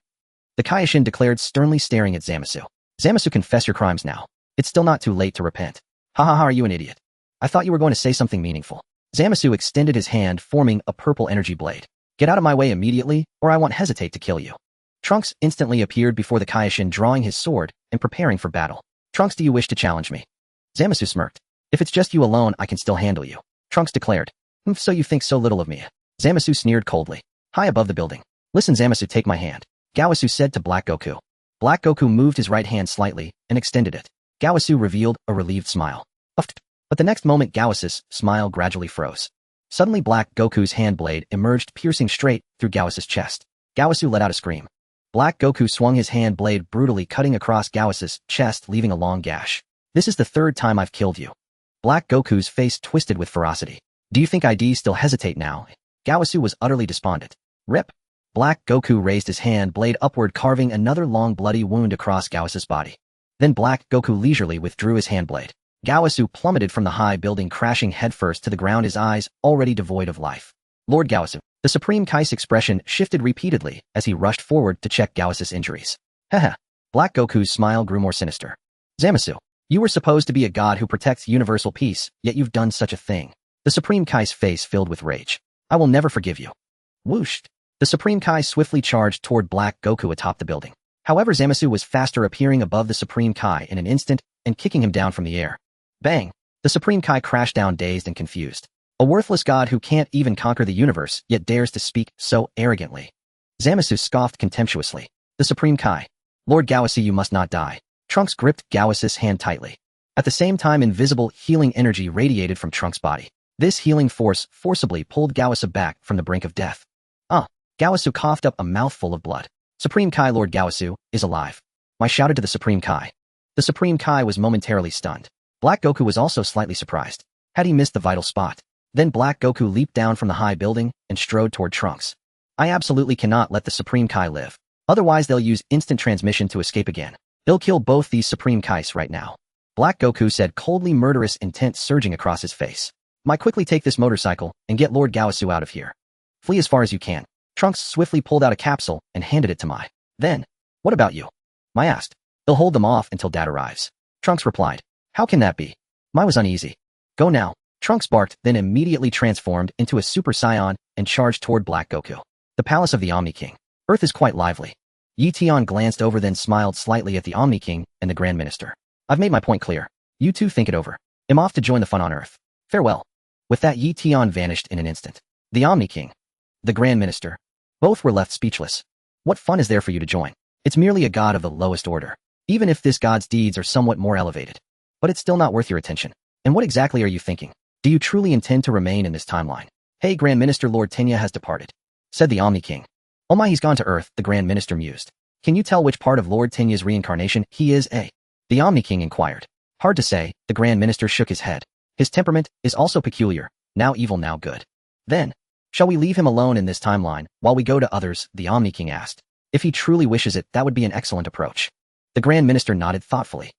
The Kaioshin declared, sternly staring at Zamasu. Zamasu, confess your crimes now. It's still not too late to repent. Ha ha ha, are you an idiot? I thought you were going to say something meaningful. Zamasu extended his hand, forming a purple energy blade. Get out of my way immediately, or I won't hesitate to kill you. Trunks instantly appeared before the Kaioshin, drawing his sword and preparing for battle. Trunks, do you wish to challenge me? Zamasu smirked. If it's just you alone, I can still handle you. Trunks declared. So you think so little of me? Zamasu sneered coldly. High above the building. Listen, Zamasu, take my hand. Gaosu said to Black Goku. Black Goku moved his right hand slightly and extended it. Gaosu revealed a relieved smile. But the next moment, Gaosu's smile gradually froze. Suddenly, Black Goku's hand blade emerged, piercing straight through Gaosu's chest. Gaosu let out a scream. Black Goku swung his hand blade brutally, cutting across Gaosu's chest, leaving a long gash. This is the third time I've killed you. Black Goku's face twisted with ferocity. Do you think I'd still hesitate now? Gaosu was utterly despondent. Rip. Black Goku raised his hand blade upward, carving another long bloody wound across Gaosu's body. Then Black Goku leisurely withdrew his hand blade. Gaosu plummeted from the high building, crashing headfirst to the ground, his eyes already devoid of life. Lord Gaosu. The Supreme Kai's expression shifted repeatedly as he rushed forward to check Gaosu's injuries. Haha. Black Goku's smile grew more sinister. Zamasu. You were supposed to be a god who protects universal peace, yet you've done such a thing. The Supreme Kai's face filled with rage. I will never forgive you. Whooshed. The Supreme Kai swiftly charged toward Black Goku atop the building. However, Zamasu was faster, appearing above the Supreme Kai in an instant and kicking him down from the air. Bang! The Supreme Kai crashed down, dazed and confused. A worthless god who can't even conquer the universe, yet dares to speak so arrogantly. Zamasu scoffed contemptuously. The Supreme Kai. Lord Gaosu, you must not die. Trunks gripped Gaosu's hand tightly. At the same time, invisible healing energy radiated from Trunks' body. This healing force forcibly pulled Gowasu back from the brink of death. Gowasu coughed up a mouthful of blood. Supreme Kai Lord Gowasu is alive. I shouted to the Supreme Kai. The Supreme Kai was momentarily stunned. Black Goku was also slightly surprised. Had he missed the vital spot? Then Black Goku leaped down from the high building and strode toward Trunks. I absolutely cannot let the Supreme Kai live. Otherwise they'll use instant transmission to escape again. They'll kill both these Supreme Kais right now. Black Goku said, coldly, murderous intent surging across his face. I quickly take this motorcycle and get Lord Gowasu out of here. Flee as far as you can. Trunks swiftly pulled out a capsule and handed it to Mai. Then, what about you? Mai asked. They'll hold them off until Dad arrives. Trunks replied. How can that be? Mai was uneasy. Go now. Trunks barked, then immediately transformed into a Super Saiyan and charged toward Black Goku. The palace of the Omni King. Earth is quite lively. Eion glanced over, then smiled slightly at the Omni King and the Grand Minister. I've made my point clear. You two think it over. I'm off to join the fun on Earth. Farewell. With that, Eion vanished in an instant. The Omni King. The Grand Minister. Both were left speechless. What fun is there for you to join? It's merely a god of the lowest order. Even if this god's deeds are somewhat more elevated. But it's still not worth your attention. And what exactly are you thinking? Do you truly intend to remain in this timeline? Hey, Grand Minister, Lord Tenya has departed, said the Omni King. Oh my, he's gone to Earth, the Grand Minister mused. Can you tell which part of Lord Tenya's reincarnation he is, eh? The Omni King inquired. Hard to say, the Grand Minister shook his head. His temperament is also peculiar, now evil, now good. Then, shall we leave him alone in this timeline while we go to others? The Omni King asked. If he truly wishes it, that would be an excellent approach. The Grand Minister nodded thoughtfully.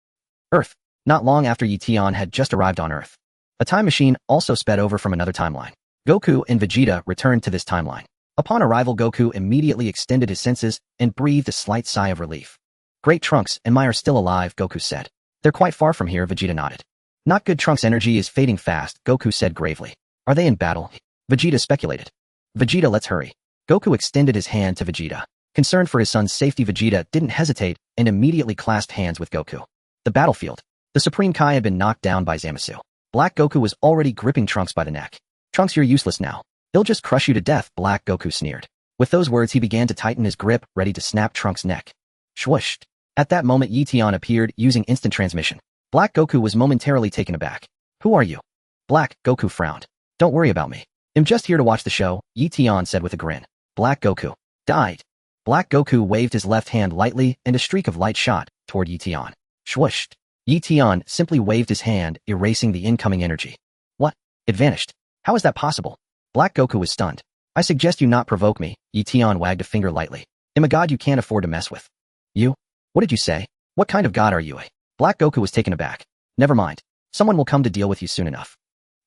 Earth. Not long after Eion had just arrived on Earth. A time machine also sped over from another timeline. Goku and Vegeta returned to this timeline. Upon arrival, Goku immediately extended his senses and breathed a slight sigh of relief. Great, Trunks and Mai are still alive, Goku said. They're quite far from here, Vegeta nodded. Not good, Trunks' energy is fading fast, Goku said gravely. Are they in battle? Vegeta speculated. Vegeta, let's hurry. Goku extended his hand to Vegeta. Concerned for his son's safety, Vegeta didn't hesitate and immediately clasped hands with Goku. The battlefield. The Supreme Kai had been knocked down by Zamasu. Black Goku was already gripping Trunks by the neck. Trunks, you're useless now. They'll just crush you to death, Black Goku sneered. With those words, he began to tighten his grip, ready to snap Trunks' neck. Swoosh. At that moment, Eion appeared using instant transmission. Black Goku was momentarily taken aback. Who are you? Black Goku frowned. Don't worry about me. I'm just here to watch the show, Eion said with a grin. Black Goku died. Black Goku waved his left hand lightly and a streak of light shot toward Eion. Swoosh. Eion simply waved his hand, erasing the incoming energy. What? It vanished. How is that possible? Black Goku was stunned. I suggest you not provoke me, Eion wagged a finger lightly. I'm a god you can't afford to mess with. You? What did you say? What kind of god are you, eh? Black Goku was taken aback. Never mind. Someone will come to deal with you soon enough.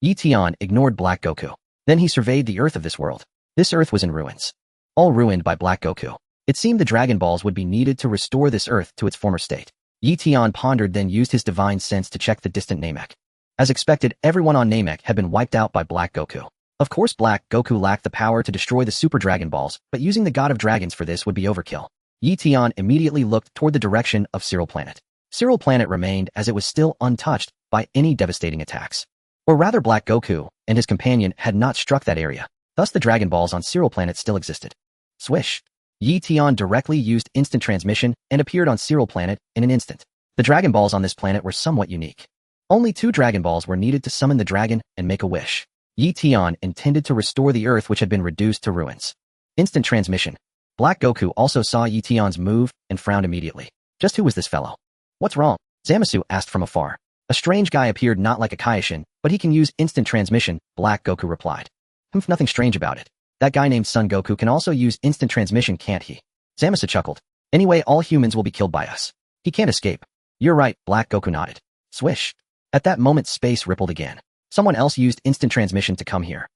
Eion ignored Black Goku. Then he surveyed the Earth of this world. This Earth was in ruins. All ruined by Black Goku. It seemed the Dragon Balls would be needed to restore this Earth to its former state. Eion pondered, then used his divine sense to check the distant Namek. As expected, everyone on Namek had been wiped out by Black Goku. Of course, Black Goku lacked the power to destroy the Super Dragon Balls, but using the God of Dragons for this would be overkill. Eion immediately looked toward the direction of Cyril Planet. Cyril Planet remained as it was still untouched by any devastating attacks. Or rather, Black Goku and his companion had not struck that area. Thus the Dragon Balls on Cyril Planet still existed. Swish. Eion directly used instant transmission and appeared on Cyril Planet in an instant. The Dragon Balls on this planet were somewhat unique. Only 2 Dragon Balls were needed to summon the dragon and make a wish. Eion intended to restore the Earth, which had been reduced to ruins. Instant transmission. Black Goku also saw Eion's move and frowned immediately. Just who was this fellow? What's wrong? Zamasu asked from afar. A strange guy appeared, not like a Kaioshin, but he can use instant transmission, Black Goku replied. Nothing strange about it. That guy named Son Goku can also use instant transmission, can't he? Zamasu chuckled. Anyway, all humans will be killed by us. He can't escape. You're right, Black Goku nodded. Swish. At that moment, space rippled again. Someone else used instant transmission to come here.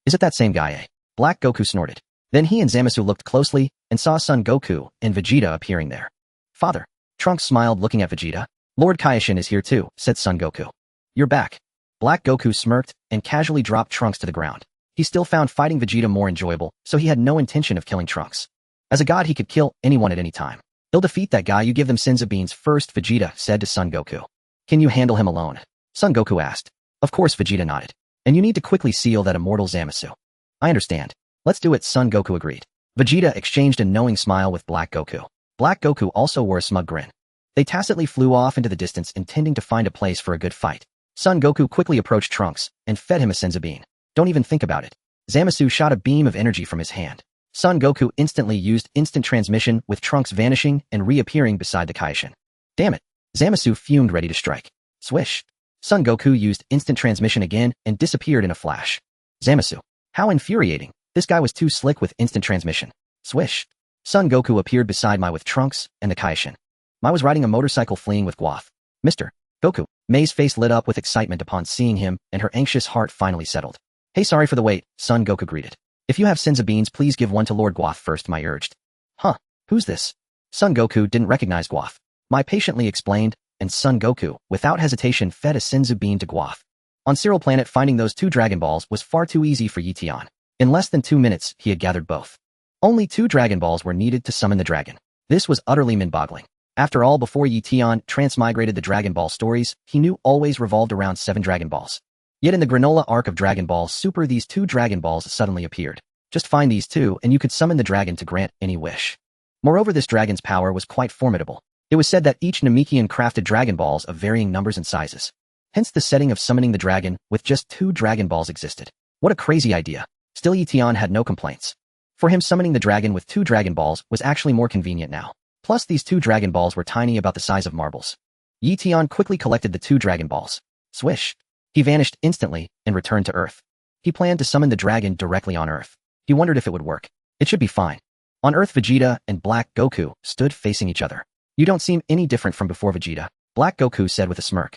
Is it that same guy, eh? Black Goku snorted. Then he and Zamasu looked closely and saw Son Goku and Vegeta appearing there. Father. Trunks smiled, looking at Vegeta. Lord Kaioshin is here too, said Son Goku. You're back. Black Goku smirked and casually dropped Trunks to the ground. He still found fighting Vegeta more enjoyable, so he had no intention of killing Trunks. As a god, he could kill anyone at any time. They'll defeat that guy, you give them Senzu beans first, Vegeta said to Son Goku. Can you handle him alone? Son Goku asked. Of course, Vegeta nodded. And you need to quickly seal that immortal Zamasu. I understand. Let's do it, Son Goku agreed. Vegeta exchanged a knowing smile with Black Goku. Black Goku also wore a smug grin. They tacitly flew off into the distance, intending to find a place for a good fight. Son Goku quickly approached Trunks and fed him a senzu bean. Don't even think about it. Zamasu shot a beam of energy from his hand. Son Goku instantly used instant transmission with Trunks vanishing and reappearing beside the Kaishin. Damn it. Zamasu fumed, ready to strike. Swish. Son Goku used instant transmission again and disappeared in a flash. Zamasu. How infuriating. This guy was too slick with instant transmission. Swish. Son Goku appeared beside Mai with Trunks and the Kaishin. Mai was riding a motorcycle fleeing with Guath. Mr. Goku. Mei's face lit up with excitement upon seeing him, and her anxious heart finally settled. Hey, sorry for the wait, Son Goku greeted. If you have senzu beans, please give one to Lord Guath first, Mai urged. Huh, who's this? Son Goku didn't recognize Guath. Mai patiently explained, and Son Goku, without hesitation, fed a senzu bean to Guath. On Cyril Planet, finding those 2 Dragon Balls was far too easy for Eion. In less than 2 minutes, he had gathered both. Only 2 Dragon Balls were needed to summon the dragon. This was utterly mind-boggling. After all, before Eion transmigrated the Dragon Ball stories, he knew always revolved around 7 Dragon Balls. Yet in the granola arc of Dragon Ball Super, these 2 Dragon Balls suddenly appeared. Just find these 2 and you could summon the dragon to grant any wish. Moreover, this dragon's power was quite formidable. It was said that each Namekian crafted Dragon Balls of varying numbers and sizes. Hence the setting of summoning the dragon with just 2 Dragon Balls existed. What a crazy idea. Still, Eion had no complaints. For him, summoning the dragon with 2 Dragon Balls was actually more convenient now. Plus, these 2 Dragon Balls were tiny, about the size of marbles. Eion quickly collected the 2 Dragon Balls. Swish. He vanished instantly and returned to Earth. He planned to summon the dragon directly on Earth. He wondered if it would work. It should be fine. On Earth, Vegeta and Black Goku stood facing each other. You don't seem any different from before, Vegeta, Black Goku said with a smirk.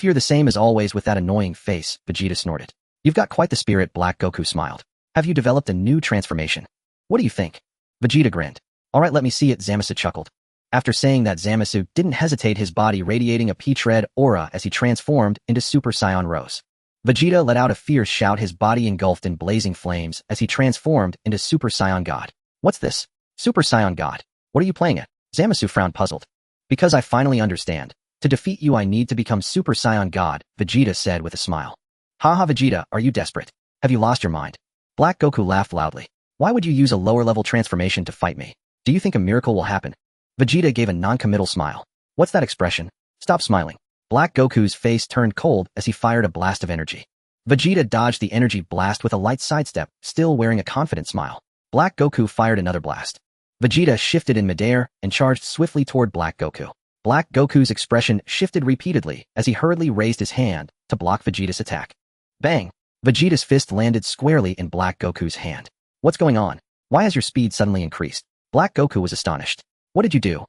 You're the same as always with that annoying face, Vegeta snorted. You've got quite the spirit, Black Goku smiled. Have you developed a new transformation? What do you think? Vegeta grinned. Alright, let me see it, Zamasu chuckled. After saying that, Zamasu didn't hesitate, his body radiating a peach red aura as he transformed into Super Saiyan Rose. Vegeta let out a fierce shout, his body engulfed in blazing flames as he transformed into Super Saiyan God. What's this? Super Saiyan God. What are you playing at? Zamasu frowned, puzzled. Because I finally understand. To defeat you I need to become Super Saiyan God, Vegeta said with a smile. Haha, Vegeta, are you desperate? Have you lost your mind? Black Goku laughed loudly. Why would you use a lower level transformation to fight me? Do you think a miracle will happen? Vegeta gave a non-committal smile. What's that expression? Stop smiling. Black Goku's face turned cold as he fired a blast of energy. Vegeta dodged the energy blast with a light sidestep, still wearing a confident smile. Black Goku fired another blast. Vegeta shifted in midair and charged swiftly toward Black Goku. Black Goku's expression shifted repeatedly as he hurriedly raised his hand to block Vegeta's attack. Bang! Vegeta's fist landed squarely in Black Goku's hand. What's going on? Why has your speed suddenly increased? Black Goku was astonished. What did you do?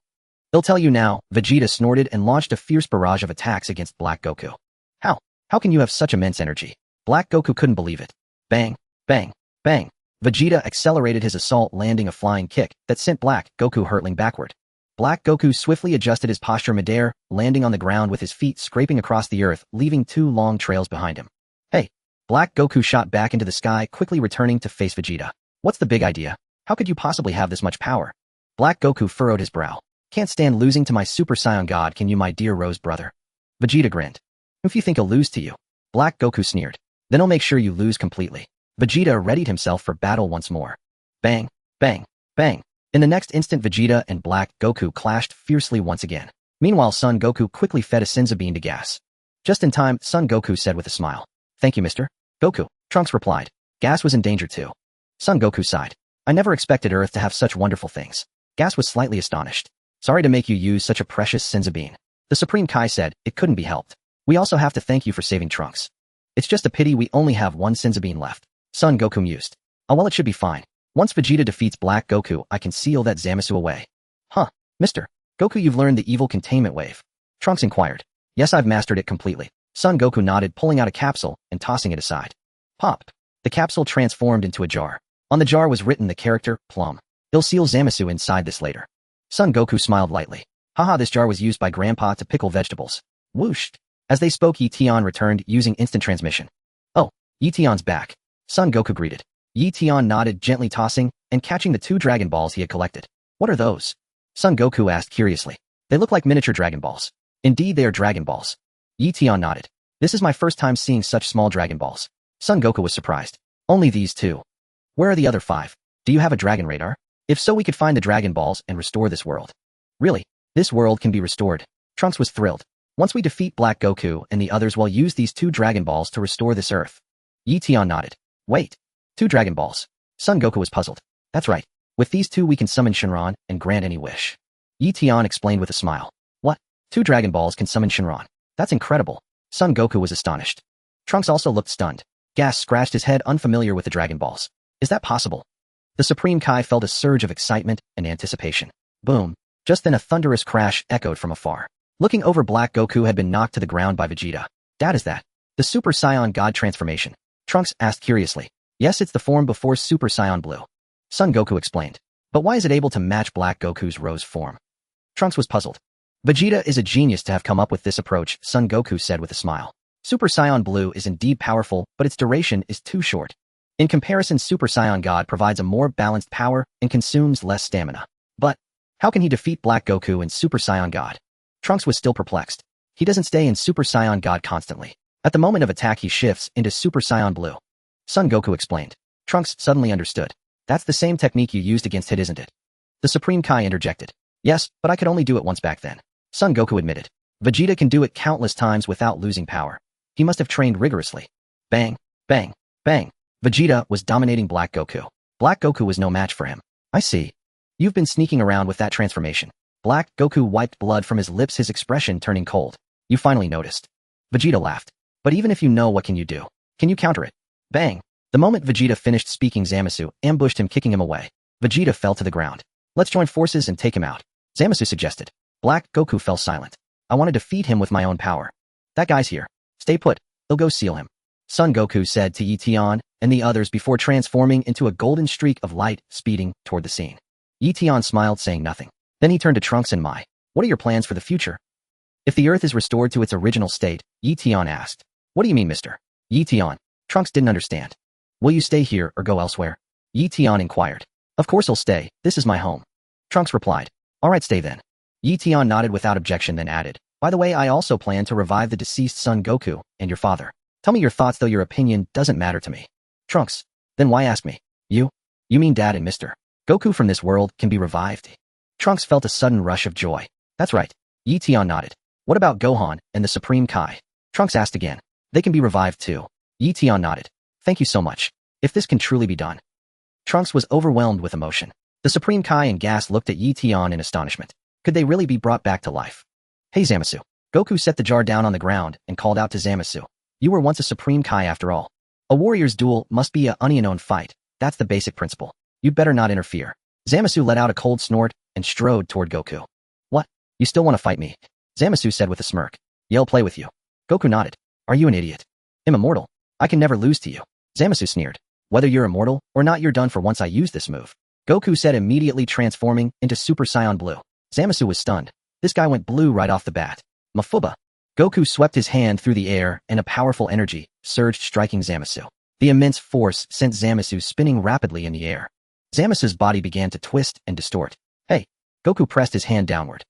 I'll tell you now, Vegeta snorted and launched a fierce barrage of attacks against Black Goku. How? How can you have such immense energy? Black Goku couldn't believe it. Bang! Bang! Bang! Vegeta accelerated his assault, landing a flying kick that sent Black Goku hurtling backward. Black Goku swiftly adjusted his posture midair, landing on the ground with his feet scraping across the earth, leaving 2 long trails behind him. Hey! Black Goku shot back into the sky, quickly returning to face Vegeta. What's the big idea? How could you possibly have this much power? Black Goku furrowed his brow. Can't stand losing to my Super Saiyan God, can you, my dear Rose brother? Vegeta grinned. If you think he'll lose to you. Black Goku sneered. Then I'll make sure you lose completely. Vegeta readied himself for battle once more. Bang! Bang! Bang! In the next instant, Vegeta and Black Goku clashed fiercely once again. Meanwhile, Son Goku quickly fed a senzu bean to Gas. Just in time, Son Goku said with a smile. Thank you, Mr. Goku. Trunks replied. Gas was in danger too. Son Goku sighed. I never expected Earth to have such wonderful things. Gas was slightly astonished. Sorry to make you use such a precious senzu bean. The Supreme Kai said, it couldn't be helped. We also have to thank you for saving Trunks. It's just a pity we only have 1 senzu bean left. Son Goku mused. Oh well, it should be fine. Once Vegeta defeats Black Goku, I can seal that Zamasu away. Huh, Mr. Goku, you've learned the evil containment wave. Trunks inquired. Yes, I've mastered it completely. Son Goku nodded, pulling out a capsule and tossing it aside. Pop. The capsule transformed into a jar. On the jar was written the character, Plum. He'll seal Zamasu inside this later. Son Goku smiled lightly. Haha, this jar was used by Grandpa to pickle vegetables. Whoosh. As they spoke, Eion returned using instant transmission. Oh, Eion's back. Son Goku greeted. Eion nodded, gently tossing and catching the 2 Dragon Balls he had collected. What are those? Son Goku asked curiously. They look like miniature Dragon Balls. Indeed, they are Dragon Balls. Eion nodded. This is my first time seeing such small Dragon Balls. Son Goku was surprised. Only these 2. Where are the other 5? Do you have a dragon radar? If so, we could find the Dragon Balls and restore this world. Really? This world can be restored. Trunks was thrilled. Once we defeat Black Goku and the others, we'll use these 2 Dragon Balls to restore this Earth. Eion nodded. Wait. 2 Dragon Balls. Son Goku was puzzled. That's right. With these 2 we can summon Shinron and grant any wish. Eion explained with a smile. What? 2 Dragon Balls can summon Shinron. That's incredible. Son Goku was astonished. Trunks also looked stunned. Gas scratched his head, unfamiliar with the Dragon Balls. Is that possible? The Supreme Kai felt a surge of excitement and anticipation. Boom. Just then a thunderous crash echoed from afar. Looking over, Black Goku had been knocked to the ground by Vegeta. Dad, is that the Super Saiyan God transformation? Trunks asked curiously. Yes, it's the form before Super Saiyan Blue. Son Goku explained. But why is it able to match Black Goku's rose form? Trunks was puzzled. Vegeta is a genius to have come up with this approach, Son Goku said with a smile. Super Saiyan Blue is indeed powerful, but its duration is too short. In comparison, Super Saiyan God provides a more balanced power and consumes less stamina. But how can he defeat Black Goku in Super Saiyan God? Trunks was still perplexed. He doesn't stay in Super Saiyan God constantly. At the moment of attack he shifts into Super Saiyan Blue. Son Goku explained. Trunks suddenly understood. That's the same technique you used against Hit, isn't it? The Supreme Kai interjected. Yes, but I could only do it once back then. Son Goku admitted. Vegeta can do it countless times without losing power. He must have trained rigorously. Bang, bang, bang. Vegeta was dominating Black Goku. Black Goku was no match for him. I see. You've been sneaking around with that transformation. Black Goku wiped blood from his lips, his expression turning cold. You finally noticed. Vegeta laughed. But even if you know, what can you do? Can you counter it? Bang. The moment Vegeta finished speaking, Zamasu ambushed him, kicking him away. Vegeta fell to the ground. Let's join forces and take him out, Zamasu suggested. Black Goku fell silent. I want to defeat him with my own power. That guy's here. Stay put. I'll go seal him. Son Goku said to Eion and the others before transforming into a golden streak of light, speeding toward the scene. Eion smiled, saying nothing. Then he turned to Trunks and Mai. What are your plans for the future? If the Earth is restored to its original state, Eion asked. What do you mean, mister? Eion. Trunks didn't understand. Will you stay here or go elsewhere? Eion inquired. Of course I'll stay. This is my home. Trunks replied. All right, stay then. Eion nodded without objection, then added. By the way, I also plan to revive the deceased Son Goku and your father. Tell me your thoughts, though your opinion doesn't matter to me. Trunks. Then why ask me? You mean Dad and Mr. Goku from this world can be revived? Trunks felt a sudden rush of joy. That's right. Eion nodded. What about Gohan and the Supreme Kai? Trunks asked again. They can be revived too. Eion nodded. Thank you so much. If this can truly be done. Trunks was overwhelmed with emotion. The Supreme Kai and Gas looked at Eion in astonishment. Could they really be brought back to life? Hey Zamasu. Goku set the jar down on the ground and called out to Zamasu. You were once a Supreme Kai after all. A warrior's duel must be a unknown fight. That's the basic principle. You'd better not interfere. Zamasu let out a cold snort and strode toward Goku. What? You still want to fight me? Zamasu said with a smirk. I'll play with you. Goku nodded. Are you an idiot? I'm immortal. I can never lose to you. Zamasu sneered. Whether you're immortal or not, you're done for once I use this move. Goku said, immediately transforming into Super Saiyan Blue. Zamasu was stunned. This guy went blue right off the bat. Mafuba. Goku swept his hand through the air and a powerful energy surged, striking Zamasu. The immense force sent Zamasu spinning rapidly in the air. Zamasu's body began to twist and distort. Hey! Goku pressed his hand downward.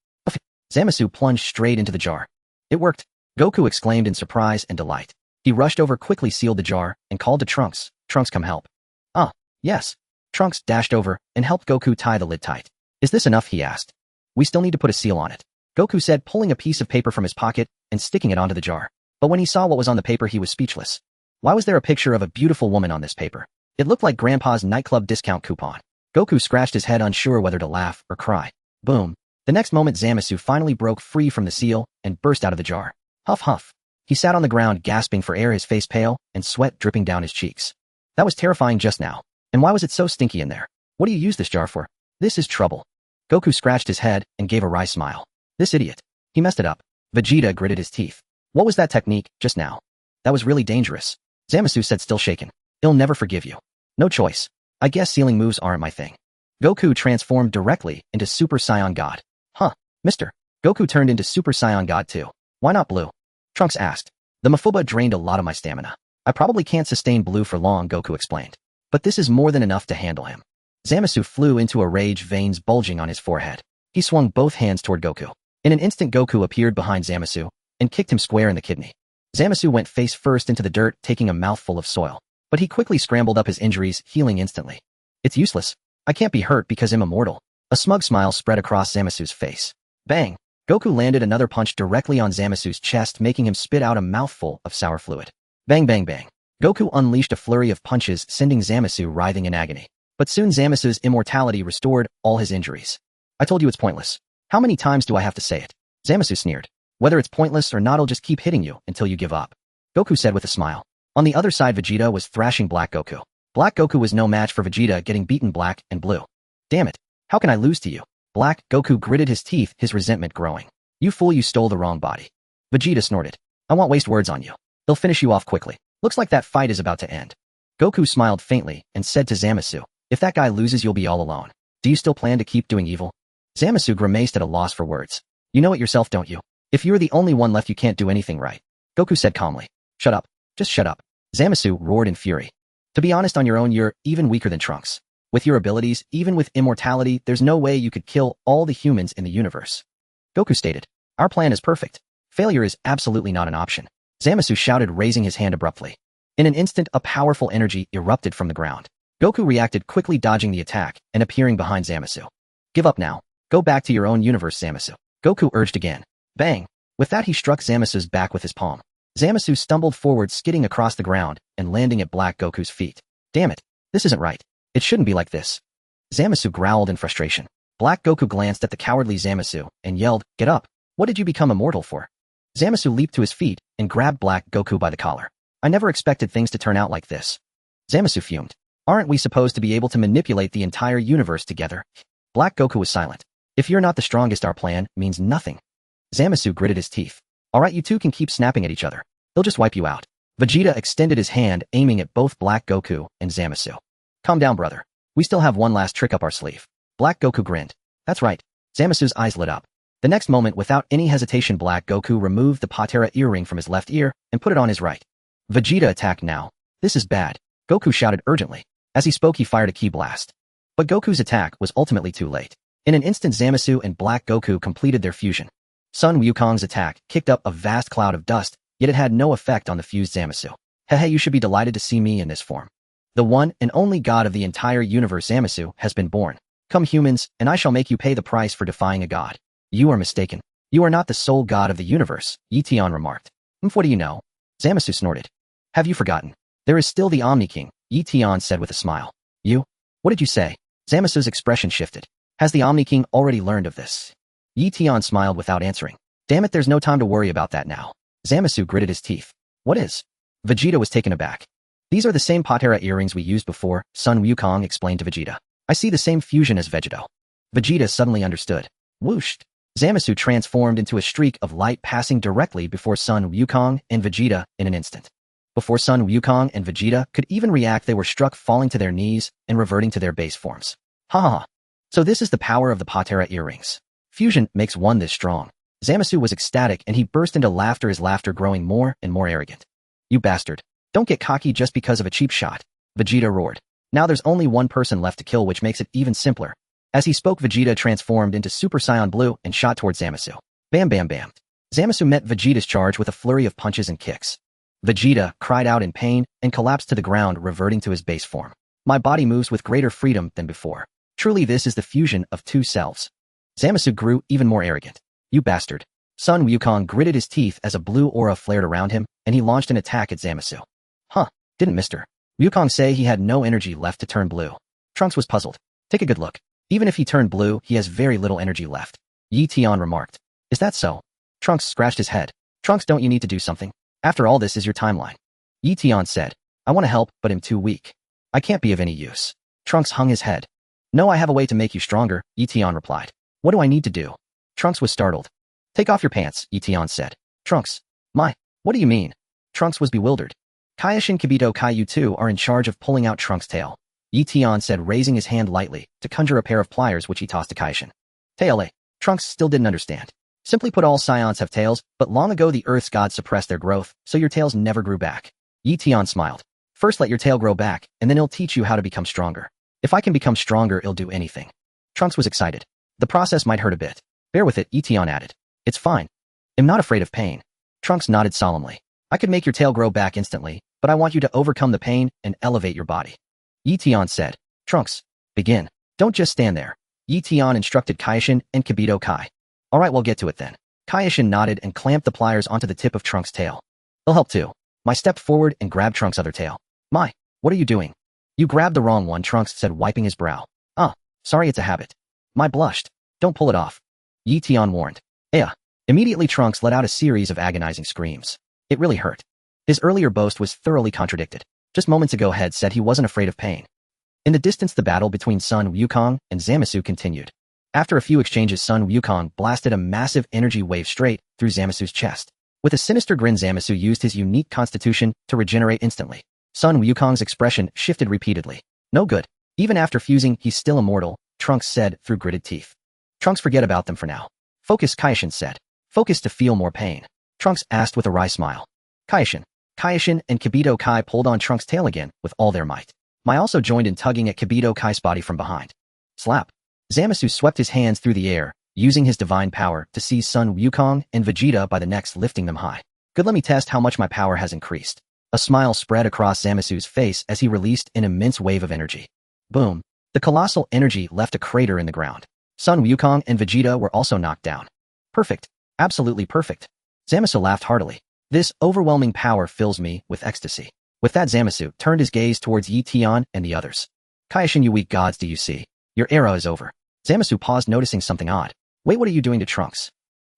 Zamasu plunged straight into the jar. It worked! Goku exclaimed in surprise and delight. He rushed over, quickly sealed the jar, and called to Trunks. Trunks, come help. Ah, yes. Trunks dashed over and helped Goku tie the lid tight. Is this enough? He asked. We still need to put a seal on it, Goku said, pulling a piece of paper from his pocket and sticking it onto the jar. But when he saw what was on the paper, he was speechless. Why was there a picture of a beautiful woman on this paper? It looked like Grandpa's nightclub discount coupon. Goku scratched his head, unsure whether to laugh or cry. Boom. The next moment, Zamasu finally broke free from the seal and burst out of the jar. Huff, huff. He sat on the ground, gasping for air, his face pale and sweat dripping down his cheeks. That was terrifying just now. And why was it so stinky in there? What do you use this jar for? This is trouble. Goku scratched his head and gave a wry smile. This idiot. He messed it up. Vegeta gritted his teeth. What was that technique just now? That was really dangerous. Zamasu said, still shaken. He'll never forgive you. No choice. I guess sealing moves aren't my thing. Goku transformed directly into Super Saiyan God. Huh, mister. Goku turned into Super Saiyan God too. Why not blue? Trunks asked. The Mafuba drained a lot of my stamina. I probably can't sustain blue for long, Goku explained. But this is more than enough to handle him. Zamasu flew into a rage, veins bulging on his forehead. He swung both hands toward Goku. In an instant, Goku appeared behind Zamasu and kicked him square in the kidney. Zamasu went face first into the dirt, taking a mouthful of soil. But he quickly scrambled up his injuries, healing instantly. It's useless. I can't be hurt because I'm immortal. A smug smile spread across Zamasu's face. Bang! Goku landed another punch directly on Zamasu's chest, making him spit out a mouthful of sour fluid. Bang bang bang. Goku unleashed a flurry of punches, sending Zamasu writhing in agony. But soon Zamasu's immortality restored all his injuries. I told you it's pointless. How many times do I have to say it? Zamasu sneered. Whether it's pointless or not, I'll just keep hitting you until you give up. Goku said with a smile. On the other side, Vegeta was thrashing Black Goku. Black Goku was no match for Vegeta, getting beaten black and blue. Damn it. How can I lose to you? Black Goku gritted his teeth, his resentment growing. You fool, you stole the wrong body. Vegeta snorted. I won't waste words on you. They'll finish you off quickly. Looks like that fight is about to end. Goku smiled faintly and said to Zamasu, if that guy loses, you'll be all alone. Do you still plan to keep doing evil? Zamasu grimaced at a loss for words. You know it yourself, don't you? If you're the only one left, you can't do anything right. Goku said calmly. Shut up. Just shut up. Zamasu roared in fury. To be honest, on your own, you're even weaker than Trunks. With your abilities, even with immortality, there's no way you could kill all the humans in the universe. Goku stated. Our plan is perfect. Failure is absolutely not an option. Zamasu shouted, raising his hand abruptly. In an instant, a powerful energy erupted from the ground. Goku reacted quickly, dodging the attack and appearing behind Zamasu. Give up now. Go back to your own universe, Zamasu. Goku urged again. Bang! With that, he struck Zamasu's back with his palm. Zamasu stumbled forward, skidding across the ground and landing at Black Goku's feet. Damn it. This isn't right. It shouldn't be like this. Zamasu growled in frustration. Black Goku glanced at the cowardly Zamasu and yelled, Get up. What did you become immortal for? Zamasu leaped to his feet and grabbed Black Goku by the collar. I never expected things to turn out like this. Zamasu fumed. Aren't we supposed to be able to manipulate the entire universe together? Black Goku was silent. If you're not the strongest, our plan means nothing. Zamasu gritted his teeth. Alright, you two can keep snapping at each other. They'll just wipe you out. Vegeta extended his hand, aiming at both Black Goku and Zamasu. Calm down, brother. We still have one last trick up our sleeve. Black Goku grinned. That's right. Zamasu's eyes lit up. The next moment, without any hesitation, Black Goku removed the Patera earring from his left ear and put it on his right. Vegeta attacked now. This is bad. Goku shouted urgently. As he spoke, he fired a ki blast. But Goku's attack was ultimately too late. In an instant, Zamasu and Black Goku completed their fusion. Sun Wukong's attack kicked up a vast cloud of dust, yet it had no effect on the fused Zamasu. Hehe, you should be delighted to see me in this form. The one and only god of the entire universe, Zamasu, has been born. Come, humans, and I shall make you pay the price for defying a god. You are mistaken. You are not the sole god of the universe, Eion remarked. What do you know? Zamasu snorted. Have you forgotten? There is still the Omni King, Eion said with a smile. You? What did you say? Zamasu's expression shifted. Has the Omni King already learned of this? Eion smiled without answering. Damn it, there's no time to worry about that now. Zamasu gritted his teeth. What is? Vegeta was taken aback. These are the same Patera earrings we used before, Sun Wukong explained to Vegeta. I see the same fusion as Vegeto. Vegeta suddenly understood. Whooshed. Zamasu transformed into a streak of light, passing directly before Sun Wukong and Vegeta in an instant. Before Sun Wukong and Vegeta could even react, they were struck, falling to their knees and reverting to their base forms. Ha ha ha. So this is the power of the Patera earrings. Fusion makes one this strong. Zamasu was ecstatic and he burst into laughter, his laughter growing more and more arrogant. You bastard. Don't get cocky just because of a cheap shot. Vegeta roared. Now there's only one person left to kill, which makes it even simpler. As he spoke, Vegeta transformed into Super Saiyan Blue and shot towards Zamasu. Bam bam bam. Zamasu met Vegeta's charge with a flurry of punches and kicks. Vegeta cried out in pain and collapsed to the ground, reverting to his base form. My body moves with greater freedom than before. Truly, this is the fusion of two selves. Zamasu grew even more arrogant. You bastard. Sun Wukong gritted his teeth as a blue aura flared around him, and he launched an attack at Zamasu. Huh, didn't Mr. Wukong say he had no energy left to turn blue? Trunks was puzzled. Take a good look. Even if he turned blue, he has very little energy left. Eion remarked. Is that so? Trunks scratched his head. Trunks, don't you need to do something? After all, this is your timeline. Eion said. I want to help, but I'm too weak. I can't be of any use. Trunks hung his head. No, I have a way to make you stronger, Eion replied. What do I need to do? Trunks was startled. Take off your pants, Eion said. Trunks. What do you mean? Trunks was bewildered. Kaioshin Kibito Kai, you two are in charge of pulling out Trunks' tail. Eion said, raising his hand lightly to conjure a pair of pliers which he tossed to Kaioshin. Tail, eh? Trunks still didn't understand. Simply put, all Saiyans have tails, but long ago the Earth's gods suppressed their growth, so your tails never grew back. Eion smiled. First let your tail grow back, and then it'll teach you how to become stronger. If I can become stronger, it'll do anything. Trunks was excited. The process might hurt a bit. Bear with it, Eion added. It's fine. I'm not afraid of pain. Trunks nodded solemnly. I could make your tail grow back instantly, but I want you to overcome the pain and elevate your body. Eion said. Trunks, begin. Don't just stand there. Eion instructed Kaioshin and Kibito Kai. Alright, we'll get to it then. Kaioshin nodded and clamped the pliers onto the tip of Trunks' tail. They'll help too. Mai stepped forward and grabbed Trunks' other tail. Mai, what are you doing? You grabbed the wrong one, Trunks said, wiping his brow. Sorry, it's a habit. Mai blushed. Don't pull it off. Eion warned. Immediately Trunks let out a series of agonizing screams. It really hurt. His earlier boast was thoroughly contradicted. Just moments ago had said he wasn't afraid of pain. In the distance, the battle between Sun Wukong and Zamasu continued. After a few exchanges, Sun Wukong blasted a massive energy wave straight through Zamasu's chest. With a sinister grin, Zamasu used his unique constitution to regenerate instantly. Sun Wukong's expression shifted repeatedly. No good. Even after fusing, he's still immortal, Trunks said through gritted teeth. Trunks, forget about them for now. Focus, Kaioshin said. Focus to feel more pain. Trunks asked with a wry smile. Kaioshin and Kibito Kai pulled on Trunks' tail again with all their might. Mai also joined in tugging at Kibito Kai's body from behind. Slap. Zamasu swept his hands through the air, using his divine power to seize Sun Wukong and Vegeta by the necks, lifting them high. Good, let me test how much my power has increased. A smile spread across Zamasu's face as he released an immense wave of energy. Boom. The colossal energy left a crater in the ground. Sun Wukong and Vegeta were also knocked down. Perfect. Absolutely perfect. Zamasu laughed heartily. This overwhelming power fills me with ecstasy. With that, Zamasu turned his gaze towards Eion and the others. Kaioshin, you weak gods, do you see? Your era is over. Zamasu paused, noticing something odd. Wait, what are you doing to Trunks?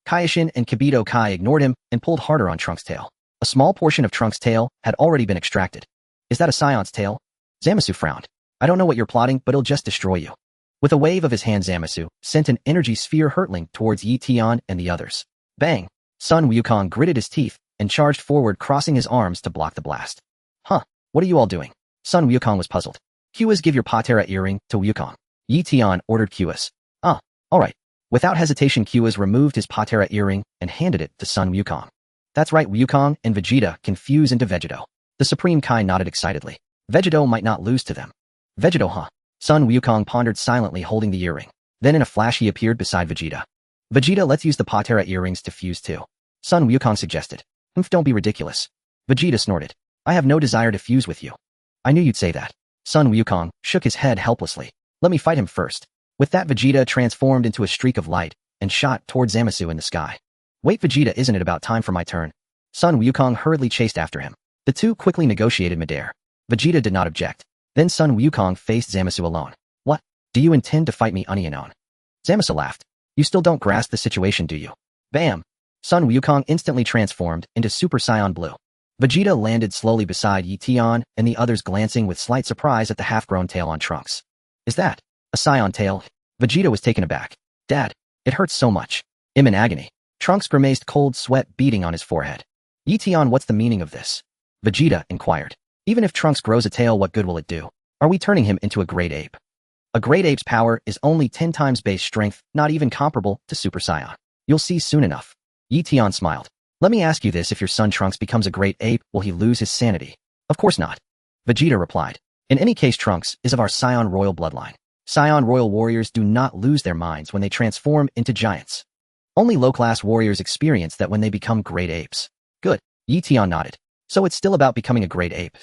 Kaioshin and Kibito Kai ignored him and pulled harder on Trunks' tail. A small portion of Trunks' tail had already been extracted. Is that a Saiyan's tail? Zamasu frowned. I don't know what you're plotting, but it'll just destroy you. With a wave of his hand, Zamasu sent an energy sphere hurtling towards Eion and the others. Bang! Sun Wukong gritted his teeth and charged forward, crossing his arms to block the blast. What are you all doing? Sun Wukong was puzzled. Qas, give your Patera earring to Wukong. Eion ordered Qas. Alright. Without hesitation, Qas removed his Patera earring and handed it to Sun Wukong. That's right, Wukong and Vegeta can fuse into Vegeto. The Supreme Kai nodded excitedly. Vegeto might not lose to them. Vegeto, huh? Sun Wukong pondered silently, holding the earring. Then in a flash he appeared beside Vegeta. Vegeta, let's use the Patera earrings to fuse too. Sun Wukong suggested. Don't be ridiculous. Vegeta snorted. I have no desire to fuse with you. I knew you'd say that. Sun Wukong shook his head helplessly. Let me fight him first. With that, Vegeta transformed into a streak of light and shot towards Zamasu in the sky. Wait, Vegeta, isn't it about time for my turn? Sun Wukong hurriedly chased after him. The two quickly negotiated midair. Vegeta did not object. Then Sun Wukong faced Zamasu alone. What? Do you intend to fight me, Eion? Zamasu laughed. You still don't grasp the situation, do you? Bam! Sun Wukong instantly transformed into Super Saiyan Blue. Vegeta landed slowly beside Eion and the others, glancing with slight surprise at the half-grown tail on Trunks. Is that a Saiyan tail? Vegeta was taken aback. Dad, it hurts so much. I'm in agony. Trunks grimaced, cold sweat beading on his forehead. Eion, what's the meaning of this? Vegeta inquired. Even if Trunks grows a tail, what good will it do? Are we turning him into a great ape? A great ape's power is only 10 times base strength, not even comparable to Super Saiyan. You'll see soon enough. Eion smiled. Let me ask you this, if your son Trunks becomes a great ape, will he lose his sanity? Of course not. Vegeta replied. In any case, Trunks is of our Saiyan royal bloodline. Saiyan royal warriors do not lose their minds when they transform into giants. Only low-class warriors experience that when they become great apes. Good. Eion nodded. So it's still about becoming a great ape.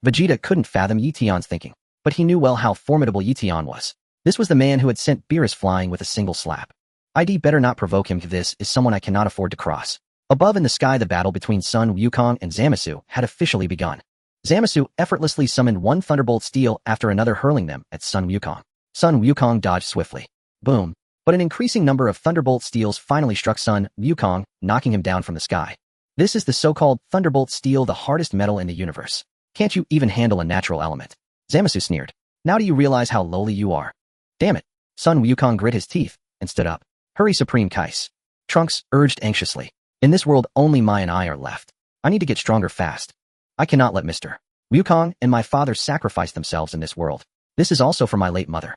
Vegeta couldn't fathom Etion's thinking, but he knew well how formidable Eion was. This was the man who had sent Beerus flying with a single slap. I'd better not provoke him. This is someone I cannot afford to cross. Above in the sky, the battle between Sun Wukong and Zamasu had officially begun. Zamasu effortlessly summoned one thunderbolt steel after another, hurling them at Sun Wukong. Sun Wukong dodged swiftly. Boom. But an increasing number of thunderbolt steels finally struck Sun Wukong, knocking him down from the sky. This is the so-called thunderbolt steel, the hardest metal in the universe. Can't you even handle a natural element? Zamasu sneered. Now do you realize how lowly you are? Damn it. Sun Wukong grit his teeth and stood up. Hurry, Supreme Kais. Trunks urged anxiously. In this world, only Mai and I are left. I need to get stronger fast. I cannot let Mr. Wukong and my father sacrifice themselves in this world. This is also for my late mother.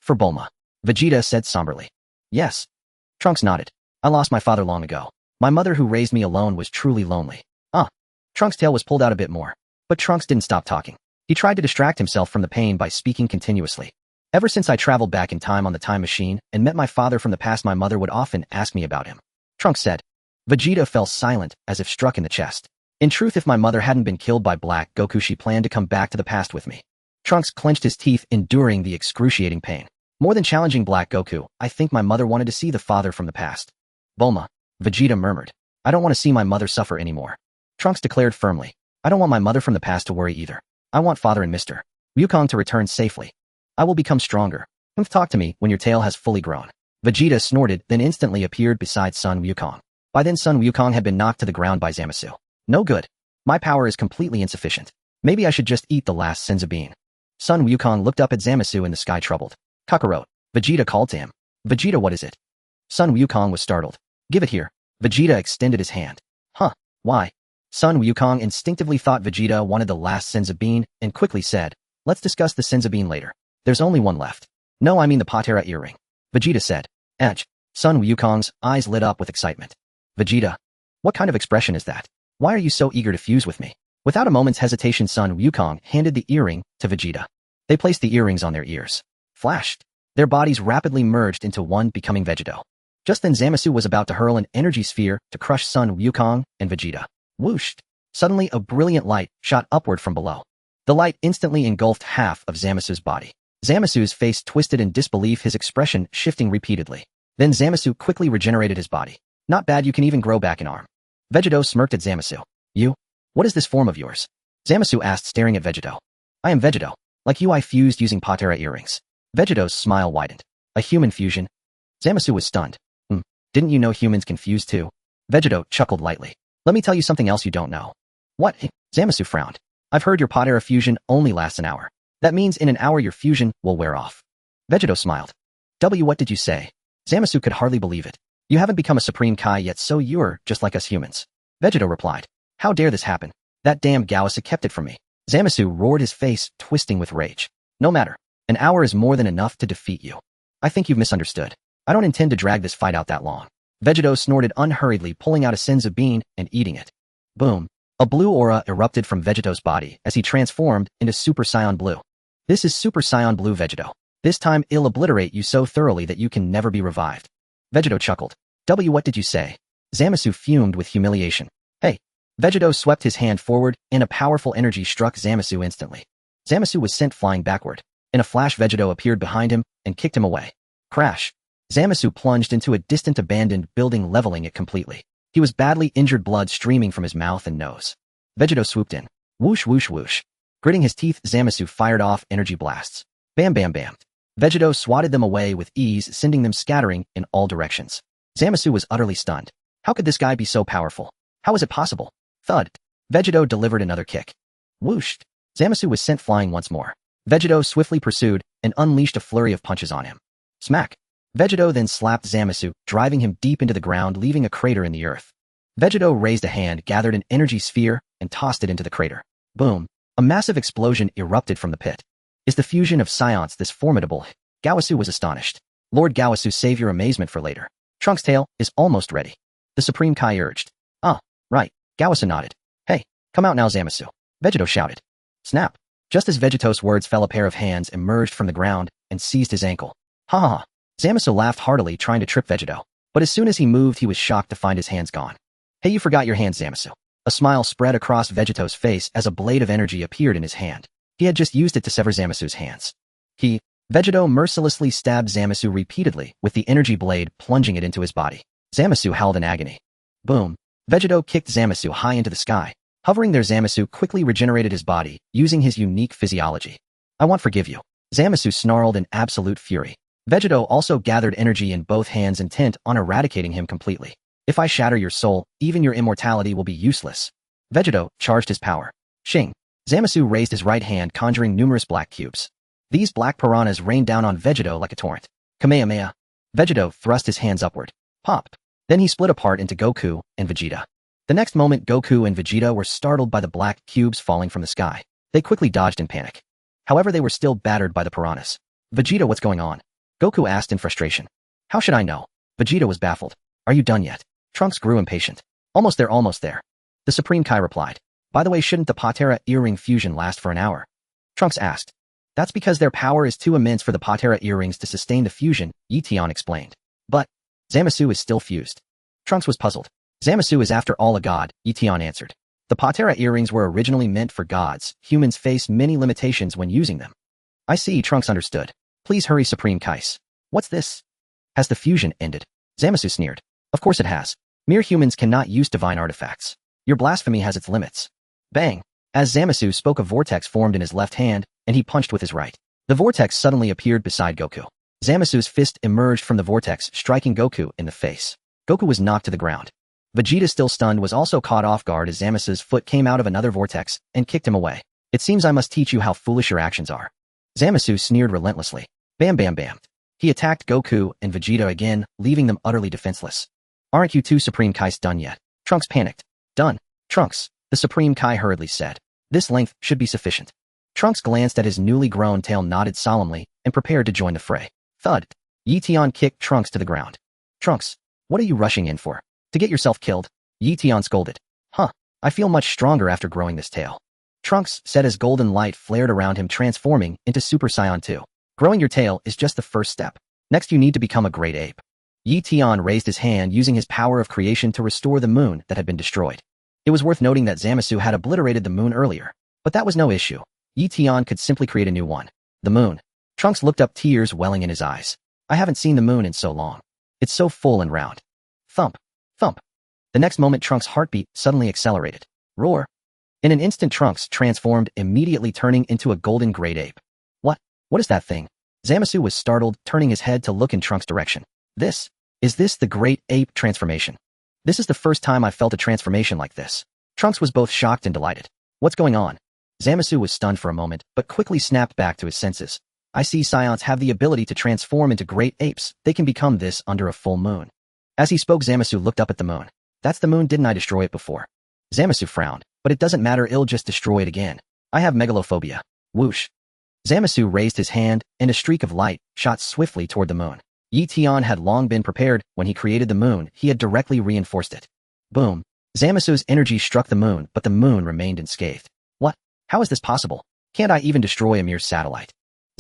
For Bulma. Vegeta said somberly. Yes. Trunks nodded. I lost my father long ago. My mother, who raised me alone, was truly lonely. Trunks' tail was pulled out a bit more. But Trunks didn't stop talking. He tried to distract himself from the pain by speaking continuously. Ever since I traveled back in time on the time machine and met my father from the past, my mother would often ask me about him. Trunks said. Vegeta fell silent, as if struck in the chest. In truth, if my mother hadn't been killed by Black Goku, she planned to come back to the past with me. Trunks clenched his teeth, enduring the excruciating pain. More than challenging Black Goku, I think my mother wanted to see the father from the past. Bulma. Vegeta murmured. I don't want to see my mother suffer anymore. Trunks declared firmly. I don't want my mother from the past to worry either. I want father and Mr. Wukong to return safely. I will become stronger. Talk to me when your tail has fully grown. Vegeta snorted, then instantly appeared beside Sun Wukong. By then Sun Wukong had been knocked to the ground by Zamasu. No good. My power is completely insufficient. Maybe I should just eat the last senzu bean. Sun Wukong looked up at Zamasu in the sky troubled. Kakarot. Vegeta called to him. Vegeta, what is it? Sun Wukong was startled. Give it here. Vegeta extended his hand. Huh, why? Sun Wukong instinctively thought Vegeta wanted the last senzu bean and quickly said, let's discuss the senzu bean later. There's only one left. No, I mean the Patera earring. Vegeta said. Edge. Sun Wukong's eyes lit up with excitement. Vegeta. What kind of expression is that? Why are you so eager to fuse with me? Without a moment's hesitation, Sun Wukong handed the earring to Vegeta. They placed the earrings on their ears. Flashed. Their bodies rapidly merged into one, becoming Vegeto. Just then Zamasu was about to hurl an energy sphere to crush Sun Wukong and Vegeta. Whooshed. Suddenly a brilliant light shot upward from below. The light instantly engulfed half of Zamasu's body. Zamasu's face twisted in disbelief, his expression shifting repeatedly. Then Zamasu quickly regenerated his body. Not bad, you can even grow back an arm. Vegeto smirked at Zamasu. You? What is this form of yours? Zamasu asked, staring at Vegeto. I am Vegeto. Like you, I fused using Patera earrings. Vegeto's smile widened. A human fusion? Zamasu was stunned. Didn't you know humans can fuse too? Vegeto chuckled lightly. Let me tell you something else you don't know. What? Zamasu frowned. I've heard your Patera fusion only lasts an hour. That means in an hour your fusion will wear off. Vegeto smiled. What did you say? Zamasu could hardly believe it. You haven't become a Supreme Kai yet, so you're just like us humans. Vegeto replied. How dare this happen? That damn Gawasa kept it from me. Zamasu roared, his face twisting with rage. No matter. An hour is more than enough to defeat you. I think you've misunderstood. I don't intend to drag this fight out that long. Vegeto snorted unhurriedly, pulling out a senzu bean and eating it. Boom. A blue aura erupted from Vegeto's body as he transformed into Super Saiyan Blue. This is Super Saiyan Blue Vegeto. This time it'll obliterate you so thoroughly that you can never be revived. Vegeto chuckled. What did you say? Zamasu fumed with humiliation. Hey. Vegeto swept his hand forward and a powerful energy struck Zamasu instantly. Zamasu was sent flying backward. In a flash, Vegeto appeared behind him and kicked him away. Crash. Zamasu plunged into a distant abandoned building, leveling it completely. He was badly injured, blood streaming from his mouth and nose. Vegeto swooped in. Whoosh, whoosh, whoosh. Gritting his teeth, Zamasu fired off energy blasts. Bam, bam, bam. Vegeto swatted them away with ease, sending them scattering in all directions. Zamasu was utterly stunned. How could this guy be so powerful? How is it possible? Thud. Vegeto delivered another kick. Whooshed. Zamasu was sent flying once more. Vegeto swiftly pursued and unleashed a flurry of punches on him. Smack. Vegeto then slapped Zamasu, driving him deep into the ground, leaving a crater in the earth. Vegeto raised a hand, gathered an energy sphere, and tossed it into the crater. Boom. A massive explosion erupted from the pit. Is the fusion of science this formidable? Gawasu was astonished. Lord Gawasu, save your amazement for later. Trunks' tail is almost ready. The Supreme Kai urged. Ah, right. Gawasu nodded. Hey, come out now, Zamasu. Vegeto shouted. Snap. Just as Vegeto's words fell, a pair of hands emerged from the ground and seized his ankle. Ha ha ha. Zamasu laughed heartily, trying to trip Vegeto. But as soon as he moved, he was shocked to find his hands gone. Hey, you forgot your hands, Zamasu. A smile spread across Vegeto's face as a blade of energy appeared in his hand. He had just used it to sever Zamasu's hands. Vegeto mercilessly stabbed Zamasu repeatedly, with the energy blade plunging it into his body. Zamasu howled in agony. Boom. Vegeto kicked Zamasu high into the sky. Hovering there, Zamasu quickly regenerated his body, using his unique physiology. I won't forgive you. Zamasu snarled in absolute fury. Vegeto also gathered energy in both hands, intent on eradicating him completely. If I shatter your soul, even your immortality will be useless. Vegeto charged his power. Shing. Zamasu raised his right hand, conjuring numerous black cubes. These black piranhas rained down on Vegeto like a torrent. Kamehameha. Vegeto thrust his hands upward. Pop. Then he split apart into Goku and Vegeta. The next moment, Goku and Vegeta were startled by the black cubes falling from the sky. They quickly dodged in panic. However, they were still battered by the piranhas. Vegeta, what's going on? Goku asked in frustration. How should I know? Vegeta was baffled. Are you done yet? Trunks grew impatient. Almost there, almost there. The Supreme Kai replied. By the way, shouldn't the Patera earring fusion last for an hour? Trunks asked. That's because their power is too immense for the Patera earrings to sustain the fusion, Eion explained. But Zamasu is still fused. Trunks was puzzled. Zamasu is after all a god, Eion answered. The Patera earrings were originally meant for gods. Humans face many limitations when using them. I see, Trunks understood. Please hurry, Supreme Kais. What's this? Has the fusion ended? Zamasu sneered. Of course it has. Mere humans cannot use divine artifacts. Your blasphemy has its limits. Bang! As Zamasu spoke, a vortex formed in his left hand, and he punched with his right. The vortex suddenly appeared beside Goku. Zamasu's fist emerged from the vortex, striking Goku in the face. Goku was knocked to the ground. Vegeta, still stunned, was also caught off guard as Zamasu's foot came out of another vortex and kicked him away. It seems I must teach you how foolish your actions are. Zamasu sneered relentlessly. Bam bam bam. He attacked Goku and Vegeta again, leaving them utterly defenseless. Aren't you two Supreme Kais done yet? Trunks panicked. Done. Trunks, the Supreme Kai hurriedly said. This length should be sufficient. Trunks glanced at his newly grown tail, nodded solemnly, and prepared to join the fray. Thud. Eion kicked Trunks to the ground. Trunks, what are you rushing in for? To get yourself killed? Eion scolded. Huh, I feel much stronger after growing this tail. Trunks said as golden light flared around him, transforming into Super Saiyan 2. Growing your tail is just the first step. Next you need to become a great ape. Eion raised his hand, using his power of creation to restore the moon that had been destroyed. It was worth noting that Zamasu had obliterated the moon earlier, but that was no issue. Eion could simply create a new one. The moon. Trunks looked up, tears welling in his eyes. I haven't seen the moon in so long. It's so full and round. Thump. Thump. The next moment Trunks' heartbeat suddenly accelerated. Roar. In an instant Trunks transformed, immediately turning into a golden great ape. What is that thing? Zamasu was startled, turning his head to look in Trunks' direction. Is this the great ape transformation? This is the first time I felt a transformation like this. Trunks was both shocked and delighted. What's going on? Zamasu was stunned for a moment, but quickly snapped back to his senses. I see Saiyans have the ability to transform into great apes. They can become this under a full moon. As he spoke, Zamasu looked up at the moon. That's the moon, didn't I destroy it before? Zamasu frowned, but it doesn't matter, I'll just destroy it again. I have megalophobia. Whoosh. Zamasu raised his hand, and a streak of light shot swiftly toward the moon. Eion had long been prepared. When he created the moon, he had directly reinforced it. Boom. Zamasu's energy struck the moon, but the moon remained unscathed. What? How is this possible? Can't I even destroy a mere satellite?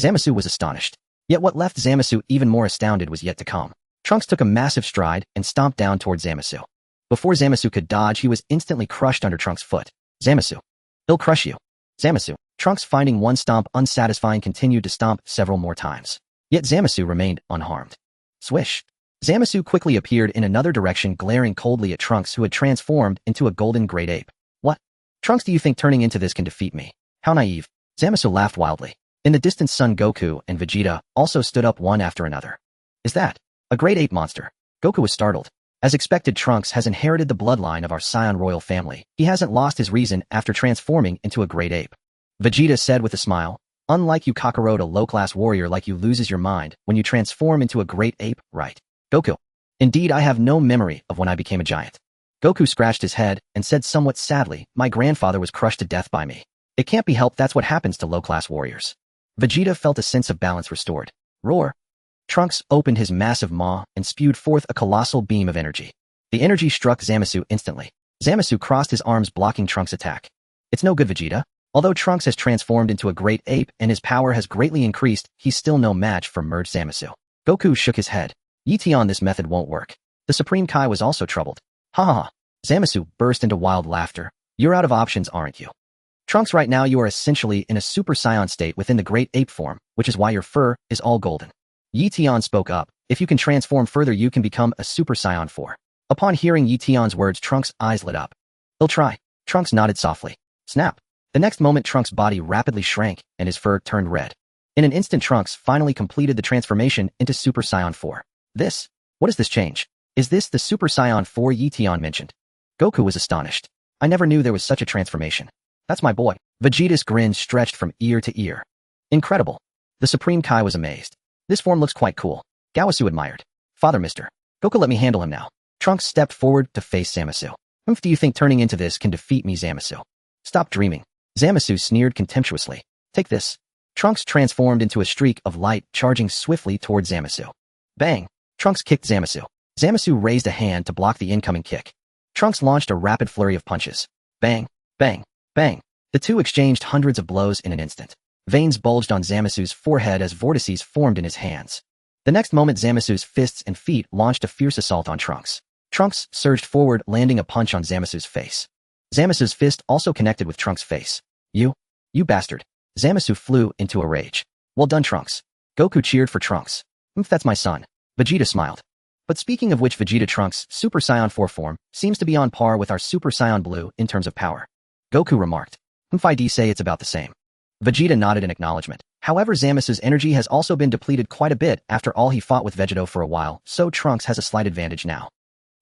Zamasu was astonished. Yet what left Zamasu even more astounded was yet to come. Trunks took a massive stride and stomped down toward Zamasu. Before Zamasu could dodge, he was instantly crushed under Trunks' foot. Zamasu. He'll crush you. Zamasu. Trunks, finding one stomp unsatisfying, continued to stomp several more times. Yet Zamasu remained unharmed. Swish. Zamasu quickly appeared in another direction, glaring coldly at Trunks, who had transformed into a golden great ape. What? Trunks, do you think turning into this can defeat me? How naive. Zamasu laughed wildly. In the distance, Son Goku and Vegeta also stood up one after another. Is that a great ape monster? Goku was startled. As expected, Trunks has inherited the bloodline of our Saiyan royal family. He hasn't lost his reason after transforming into a great ape. Vegeta said with a smile. Unlike you, Kakarot, a low-class warrior like you loses your mind when you transform into a great ape, right? Goku. Indeed, I have no memory of when I became a giant. Goku scratched his head and said somewhat sadly, my grandfather was crushed to death by me. It can't be helped, that's what happens to low-class warriors. Vegeta felt a sense of balance restored. Roar. Trunks opened his massive maw and spewed forth a colossal beam of energy. The energy struck Zamasu instantly. Zamasu crossed his arms, blocking Trunks' attack. It's no good, Vegeta. Although Trunks has transformed into a great ape and his power has greatly increased, he's still no match for merged Zamasu. Goku shook his head. Eion, this method won't work. The Supreme Kai was also troubled. Ha ha ha. Zamasu burst into wild laughter. You're out of options, aren't you? Trunks, right now you are essentially in a Super Saiyan state within the great ape form, which is why your fur is all golden. Eion spoke up. If you can transform further, you can become a Super Saiyan 4. Upon hearing Eion's words, Trunks' eyes lit up. He'll try. Trunks nodded softly. Snap. The next moment, Trunks' body rapidly shrank and his fur turned red. In an instant, Trunks finally completed the transformation into Super Saiyan 4. What is this change? Is this the Super Saiyan 4 Eion mentioned? Goku was astonished. I never knew there was such a transformation. That's my boy. Vegeta's grin stretched from ear to ear. Incredible. The Supreme Kai was amazed. This form looks quite cool. Gawasu admired. Father, Mr. Goku, let me handle him now. Trunks stepped forward to face Zamasu. Do you think turning into this can defeat me, Zamasu? Stop dreaming. Zamasu sneered contemptuously. Take this. Trunks transformed into a streak of light, charging swiftly toward Zamasu. Bang! Trunks kicked Zamasu. Zamasu raised a hand to block the incoming kick. Trunks launched a rapid flurry of punches. Bang! Bang! Bang! The two exchanged hundreds of blows in an instant. Veins bulged on Zamasu's forehead as vortices formed in his hands. The next moment, Zamasu's fists and feet launched a fierce assault on Trunks. Trunks surged forward, landing a punch on Zamasu's face. Zamasu's fist also connected with Trunks' face. You bastard. Zamasu flew into a rage. Well done, Trunks. Goku cheered for Trunks. That's my son. Vegeta smiled. But speaking of which, Vegeta Trunks' Super Saiyan 4 form seems to be on par with our Super Saiyan Blue in terms of power. Goku remarked. I'd say it's about the same. Vegeta nodded in acknowledgement. However, Zamasu's energy has also been depleted quite a bit after all he fought with Vegito for a while, so Trunks has a slight advantage now.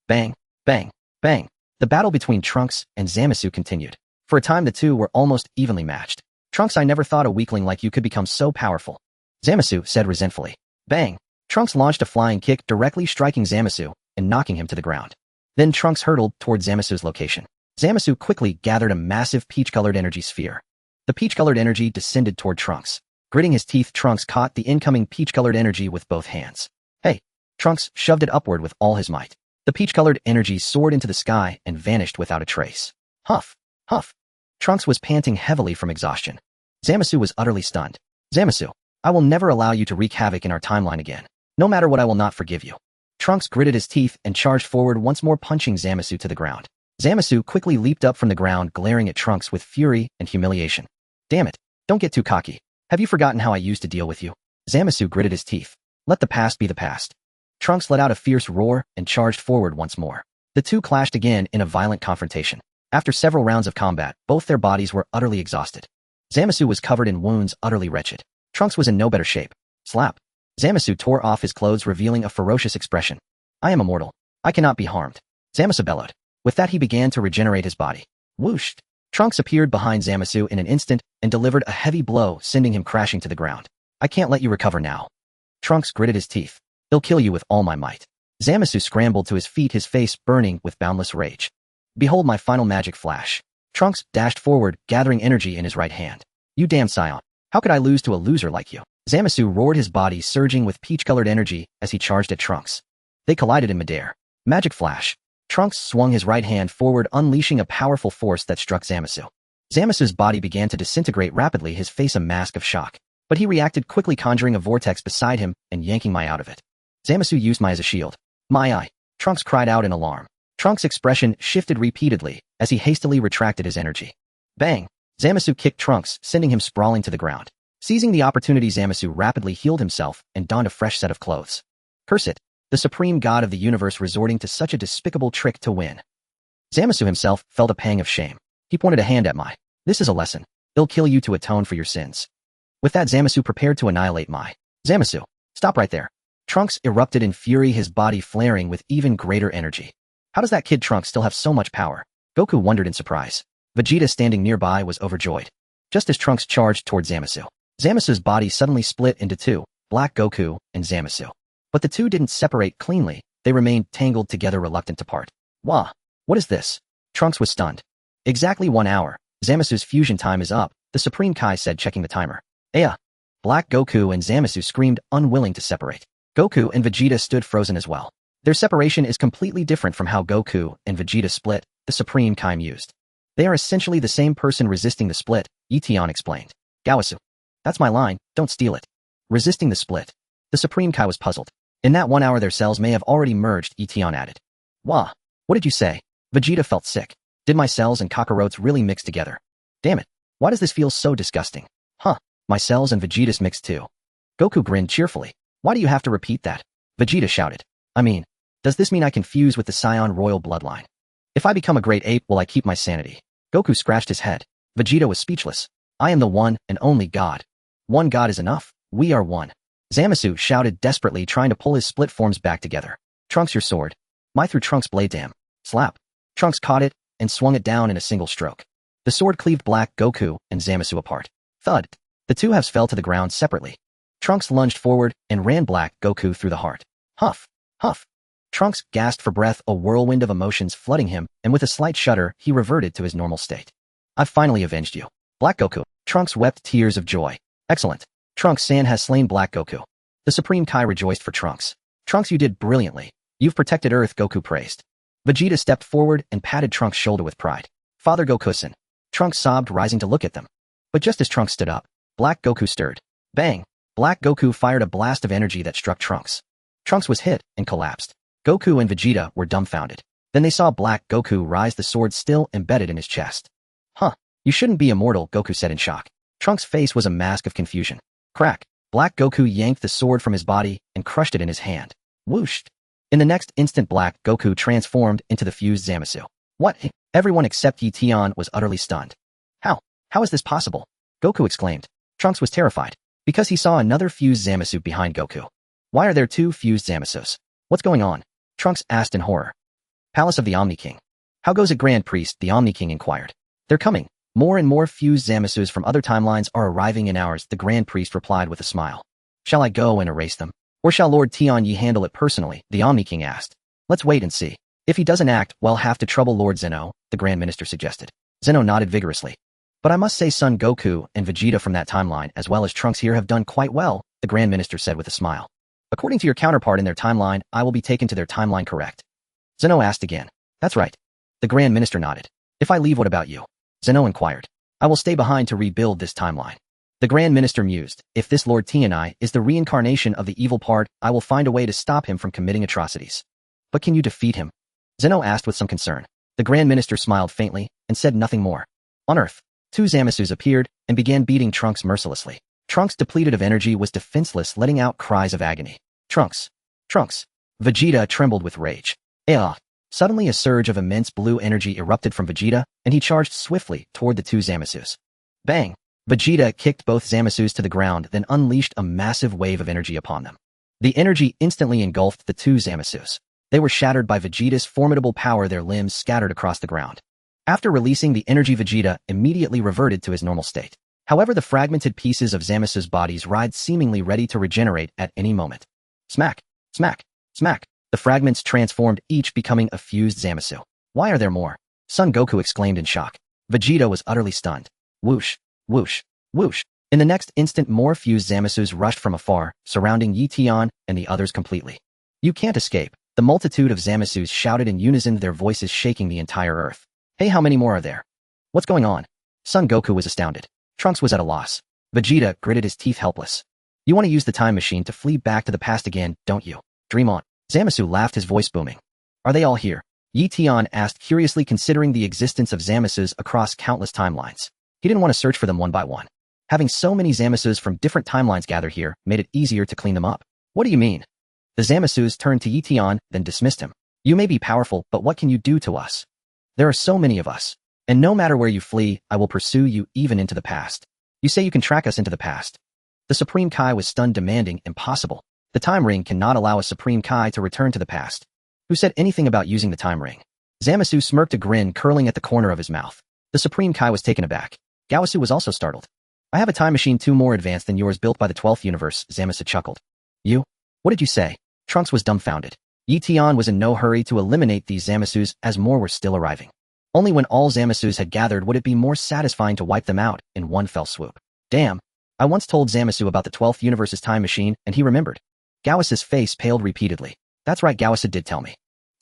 Bang, bang, bang. The battle between Trunks and Zamasu continued. For a time the two were almost evenly matched. Trunks, I never thought a weakling like you could become so powerful. Zamasu said resentfully. Bang. Trunks launched a flying kick directly striking Zamasu and knocking him to the ground. Then Trunks hurtled toward Zamasu's location. Zamasu quickly gathered a massive peach-colored energy sphere. The peach-colored energy descended toward Trunks. Gritting his teeth, Trunks caught the incoming peach-colored energy with both hands. Hey! Trunks shoved it upward with all his might. The peach-colored energy soared into the sky and vanished without a trace. Huff! Huff! Trunks was panting heavily from exhaustion. Zamasu was utterly stunned. Zamasu, I will never allow you to wreak havoc in our timeline again. No matter what, I will not forgive you. Trunks gritted his teeth and charged forward, once more punching Zamasu to the ground. Zamasu quickly leaped up from the ground, glaring at Trunks with fury and humiliation. Damn it, don't get too cocky. Have you forgotten how I used to deal with you? Zamasu gritted his teeth. Let the past be the past. Trunks let out a fierce roar and charged forward once more. The two clashed again in a violent confrontation. After several rounds of combat, both their bodies were utterly exhausted. Zamasu was covered in wounds, utterly wretched. Trunks was in no better shape. Slap. Zamasu tore off his clothes, revealing a ferocious expression. I am immortal. I cannot be harmed. Zamasu bellowed. With that, he began to regenerate his body. Whoosh! Trunks appeared behind Zamasu in an instant and delivered a heavy blow, sending him crashing to the ground. I can't let you recover now. Trunks gritted his teeth. I'll kill you with all my might. Zamasu scrambled to his feet, his face burning with boundless rage. Behold my final magic flash. Trunks dashed forward, gathering energy in his right hand. You damn Saiyan. How could I lose to a loser like you? Zamasu roared, his body surging with peach-colored energy as he charged at Trunks. They collided in midair. Magic flash. Trunks swung his right hand forward, unleashing a powerful force that struck Zamasu. Zamasu's body began to disintegrate rapidly, his face a mask of shock. But he reacted quickly, conjuring a vortex beside him and yanking Mai out of it. Zamasu used Mai as a shield. My eye! Trunks cried out in alarm. Trunks' expression shifted repeatedly as he hastily retracted his energy. Bang! Zamasu kicked Trunks, sending him sprawling to the ground. Seizing the opportunity, Zamasu rapidly healed himself and donned a fresh set of clothes. Curse it! The supreme god of the universe resorting to such a despicable trick to win. Zamasu himself felt a pang of shame. He pointed a hand at Mai. This is a lesson. I'll kill you to atone for your sins. With that, Zamasu prepared to annihilate Mai. Zamasu, stop right there. Trunks erupted in fury, his body flaring with even greater energy. How does that kid Trunks still have so much power? Goku wondered in surprise. Vegeta, standing nearby, was overjoyed. Just as Trunks charged toward Zamasu, Zamasu's body suddenly split into two, Black Goku and Zamasu. But the two didn't separate cleanly, they remained tangled together, reluctant to part. Wah! What is this? Trunks was stunned. Exactly 1 hour. Zamasu's fusion time is up, the Supreme Kai said, checking the timer. Aya! Black Goku and Zamasu screamed, unwilling to separate. Goku and Vegeta stood frozen as well. Their separation is completely different from how Goku and Vegeta split, the Supreme Kai mused. They are essentially the same person resisting the split, Eion explained. Gawasu. That's my line, don't steal it. Resisting the split. The Supreme Kai was puzzled. In that 1 hour their cells may have already merged, Eion added. Wah! What did you say? Vegeta felt sick. Did my cells and Kakarote's really mix together? Damn it. Why does this feel so disgusting? Huh. My cells and Vegeta's mixed too. Goku grinned cheerfully. Why do you have to repeat that? Vegeta shouted. I mean, does this mean I can fuse with the Saiyan royal bloodline? If I become a great ape, will I keep my sanity? Goku scratched his head. Vegeta was speechless. I am the one and only God. One God is enough. We are one. Zamasu shouted desperately, trying to pull his split forms back together. Trunks, your sword. Mai threw Trunks' blade. Damn. Slap. Trunks caught it and swung it down in a single stroke. The sword cleaved Black Goku and Zamasu apart. Thud. The two halves fell to the ground separately. Trunks lunged forward and ran Black Goku through the heart. Huff. Huff. Trunks gasped for breath, a whirlwind of emotions flooding him, and with a slight shudder, he reverted to his normal state. I've finally avenged you. Black Goku. Trunks wept tears of joy. Excellent. Trunks-san has slain Black Goku. The Supreme Kai rejoiced for Trunks. Trunks, you did brilliantly. You've protected Earth, Goku praised. Vegeta stepped forward and patted Trunks' shoulder with pride. Father Goku-san. Trunks sobbed, rising to look at them. But just as Trunks stood up, Black Goku stirred. Bang! Black Goku fired a blast of energy that struck Trunks. Trunks was hit and collapsed. Goku and Vegeta were dumbfounded. Then they saw Black Goku rise, the sword still embedded in his chest. Huh. You shouldn't be immortal, Goku said in shock. Trunks' face was a mask of confusion. Crack! Black Goku yanked the sword from his body and crushed it in his hand. Whoosh! In the next instant, Black Goku transformed into the fused Zamasu. What? Everyone except Eion was utterly stunned. How? How is this possible? Goku exclaimed. Trunks was terrified, because he saw another fused Zamasu behind Goku. Why are there two fused Zamasus? What's going on? Trunks asked in horror. Palace of the Omni King. How goes it, Grand Priest? The Omni King inquired. They're coming. More and more fused Zamasus from other timelines are arriving in ours, the Grand Priest replied with a smile. Shall I go and erase them? Or shall Lord Tian Yi handle it personally? The Omni King asked. Let's wait and see. If he doesn't act, we'll have to trouble Lord Zeno, the Grand Minister suggested. Zeno nodded vigorously. But I must say Son Goku and Vegeta from that timeline, as well as Trunks here, have done quite well, the Grand Minister said with a smile. According to your counterpart in their timeline, I will be taken to their timeline, correct? Zeno asked again. That's right. The Grand Minister nodded. If I leave, what about you? Zeno inquired. I will stay behind to rebuild this timeline. The Grand Minister mused. If this Lord Tianai is the reincarnation of the evil part, I will find a way to stop him from committing atrocities. But can you defeat him? Zeno asked with some concern. The Grand Minister smiled faintly and said nothing more. On Earth, two Zamasus appeared and began beating Trunks mercilessly. Trunks, depleted of energy, was defenseless, letting out cries of agony. Trunks! Trunks! Vegeta trembled with rage. Ah! Suddenly a surge of immense blue energy erupted from Vegeta, and he charged swiftly toward the two Zamasus. Bang! Vegeta kicked both Zamasus to the ground, then unleashed a massive wave of energy upon them. The energy instantly engulfed the two Zamasus. They were shattered by Vegeta's formidable power, their limbs scattered across the ground. After releasing the energy, Vegeta immediately reverted to his normal state. However, the fragmented pieces of Zamasus' bodies writhed, seemingly ready to regenerate at any moment. Smack! Smack! Smack! The fragments transformed, each becoming a fused Zamasu. Why are there more? Son Goku exclaimed in shock. Vegeta was utterly stunned. Whoosh! Whoosh! Whoosh! In the next instant, more fused Zamasus rushed from afar, surrounding Eion and the others completely. You can't escape. The multitude of Zamasus shouted in unison, their voices shaking the entire earth. Hey, how many more are there? What's going on? Son Goku was astounded. Trunks was at a loss. Vegeta gritted his teeth, helpless. You want to use the time machine to flee back to the past again, don't you? Dream on. Zamasu laughed, his voice booming. Are they all here? Eion asked, curiously, considering the existence of Zamasus across countless timelines. He didn't want to search for them one by one. Having so many Zamasus from different timelines gather here made it easier to clean them up. What do you mean? The Zamasus turned to Eion, then dismissed him. You may be powerful, but what can you do to us? There are so many of us. And no matter where you flee, I will pursue you even into the past. You say you can track us into the past. The Supreme Kai was stunned, demanding, impossible. The time ring cannot allow a Supreme Kai to return to the past. Who said anything about using the time ring? Zamasu smirked, a grin curling at the corner of his mouth. The Supreme Kai was taken aback. Gaosu was also startled. I have a time machine 2 more advanced than yours, built by the 12th universe, Zamasu chuckled. You? What did you say? Trunks was dumbfounded. Eion was in no hurry to eliminate these Zamasus, as more were still arriving. Only when all Zamasus had gathered would it be more satisfying to wipe them out in one fell swoop. Damn. I once told Zamasu about the 12th universe's time machine, and he remembered. Gaosu's face paled repeatedly. That's right, Gaosu did tell me.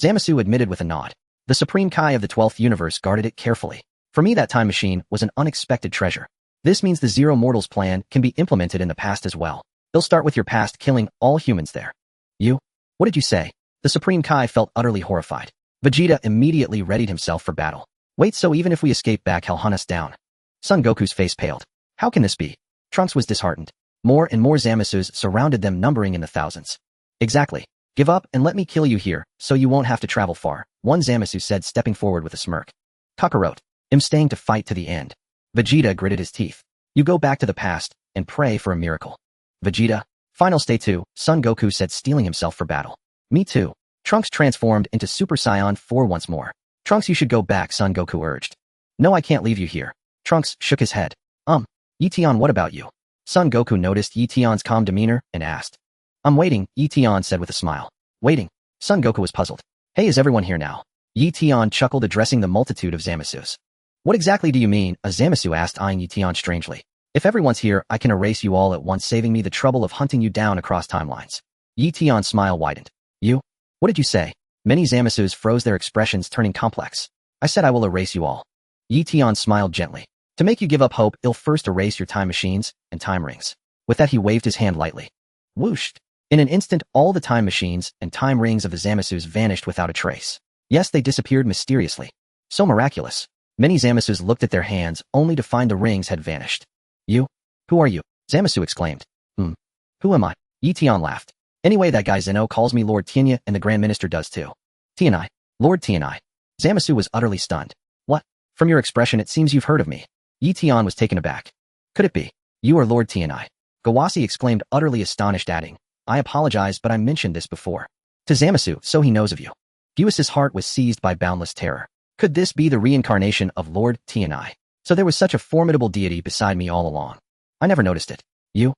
Zamasu admitted with a nod. The Supreme Kai of the 12th universe guarded it carefully. For me, that time machine was an unexpected treasure. This means the Zero Mortals plan can be implemented in the past as well. They'll start with your past, killing all humans there. You? What did you say? The Supreme Kai felt utterly horrified. Vegeta immediately readied himself for battle. Wait, so even if we escape back, he'll hunt us down? Son Goku's face paled. How can this be? Trunks was disheartened. More and more Zamasus surrounded them, numbering in the thousands. Exactly. Give up and let me kill you here, so you won't have to travel far, one Zamasu said, stepping forward with a smirk. Kakarot. I'm staying to fight to the end. Vegeta gritted his teeth. You go back to the past and pray for a miracle. Vegeta. Final stay too, Son Goku said, steeling himself for battle. Me too. Trunks transformed into Super Saiyan 4 once more. Trunks, you should go back, Son Goku urged. No, I can't leave you here. Trunks shook his head. Eion, what about you? Son Goku noticed Eion's calm demeanor and asked. I'm waiting, Eion said with a smile. Waiting? Son Goku was puzzled. Hey, is everyone here now? Eion chuckled, addressing the multitude of Zamasus. What exactly do you mean? A Zamasu asked, eyeing Eion strangely. If everyone's here, I can erase you all at once, saving me the trouble of hunting you down across timelines. Eion's smile widened. You? What did you say? Many Zamasus froze, their expressions turning complex. I said I will erase you all. Eion smiled gently. To make you give up hope, I'll first erase your time machines and time rings. With that, he waved his hand lightly. Whoosh! In an instant, all the time machines and time rings of the Zamasus vanished without a trace. Yes, they disappeared mysteriously. So miraculous. Many Zamasus looked at their hands, only to find the rings had vanished. You? Who are you? Zamasu exclaimed. Who am I? Eion laughed. Anyway, that guy Zeno calls me Lord Tianya and the Grand Minister does too. Tianai. Lord Tianai. Zamasu was utterly stunned. What? From your expression it seems you've heard of me. Yi Tian was taken aback. Could it be? You are Lord Tianai. Gawasi exclaimed, utterly astonished, adding, I apologize, but I mentioned this before. To Zamasu, so he knows of you. Buis's heart was seized by boundless terror. Could this be the reincarnation of Lord Tianai? So there was such a formidable deity beside me all along. I never noticed it. You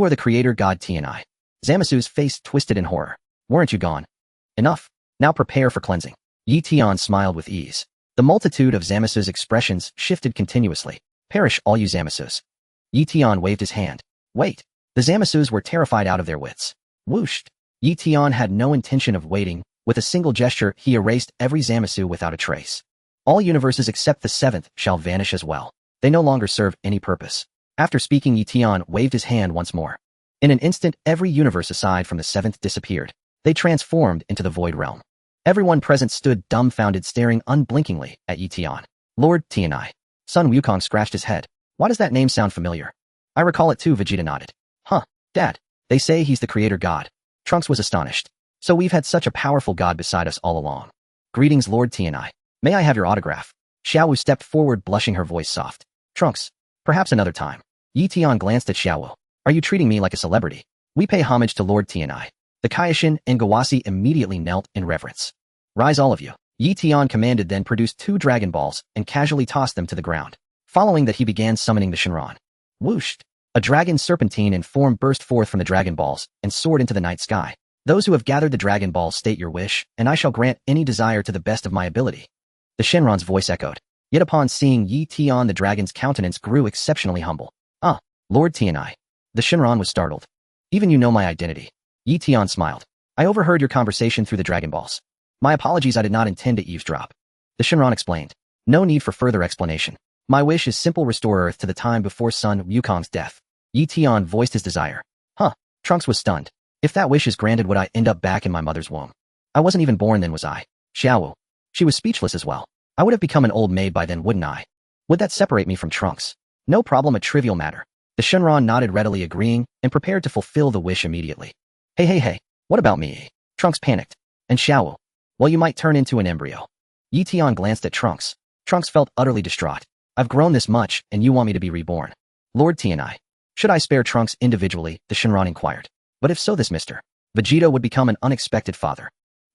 are the creator god Tianai. Zamasu's face twisted in horror. Weren't you gone? Enough. Now prepare for cleansing. Yi Tian smiled with ease. The multitude of Zamasu's expressions shifted continuously. Perish all you Zamasus. Yi Tian waved his hand. Wait. The Zamasus were terrified out of their wits. Whooshed. Yi Tian had no intention of waiting. With a single gesture, he erased every Zamasu without a trace. All universes except the seventh shall vanish as well. They no longer serve any purpose. After speaking, Yi Tian waved his hand once more. In an instant, every universe aside from the seventh disappeared. They transformed into the void realm. Everyone present stood dumbfounded, staring unblinkingly at Yi Tian. Lord Tianai. Sun Wukong scratched his head. Why does that name sound familiar? I recall it too, Vegeta nodded. Huh, Dad. They say he's the creator god. Trunks was astonished. So we've had such a powerful god beside us all along. Greetings, Lord Tianai. May I have your autograph? Xiaowu stepped forward, blushing, her voice soft. Trunks. Perhaps another time. Yi Tian glanced at Xiaowu. Are you treating me like a celebrity? We pay homage to Lord Tianai. The Kaioshin and Gawasi immediately knelt in reverence. Rise all of you. Yi Tian commanded, then produced 2 Dragon Balls and casually tossed them to the ground. Following that, he began summoning the Shinran. Whooshed. A dragon serpentine in form burst forth from the Dragon Balls and soared into the night sky. Those who have gathered the Dragon Balls, state your wish, and I shall grant any desire to the best of my ability. The Shinran's voice echoed. Yet upon seeing Yi Tian, the dragon's countenance grew exceptionally humble. Ah, Lord Tianai. The Shinran was startled. Even you know my identity. Yi Tian smiled. I overheard your conversation through the Dragon Balls. My apologies, I did not intend to eavesdrop. The Shinran explained. No need for further explanation. My wish is simple: restore Earth to the time before Sun Wukong's death. Yi Tian voiced his desire. Huh. Trunks was stunned. If that wish is granted, would I end up back in my mother's womb? I wasn't even born then, was I? Xiaowu. She was speechless as well. I would have become an old maid by then, wouldn't I? Would that separate me from Trunks? No problem, a trivial matter. The Shinran nodded, readily agreeing, and prepared to fulfill the wish immediately. Hey, what about me? Trunks panicked. And Xiaowu? Well, you might turn into an embryo. Yi Tian glanced at Trunks. Trunks felt utterly distraught. I've grown this much, and you want me to be reborn? Lord Tianai. Should I spare Trunks individually? The Shinran inquired. But if so, this Mr. Vegeta would become an unexpected father.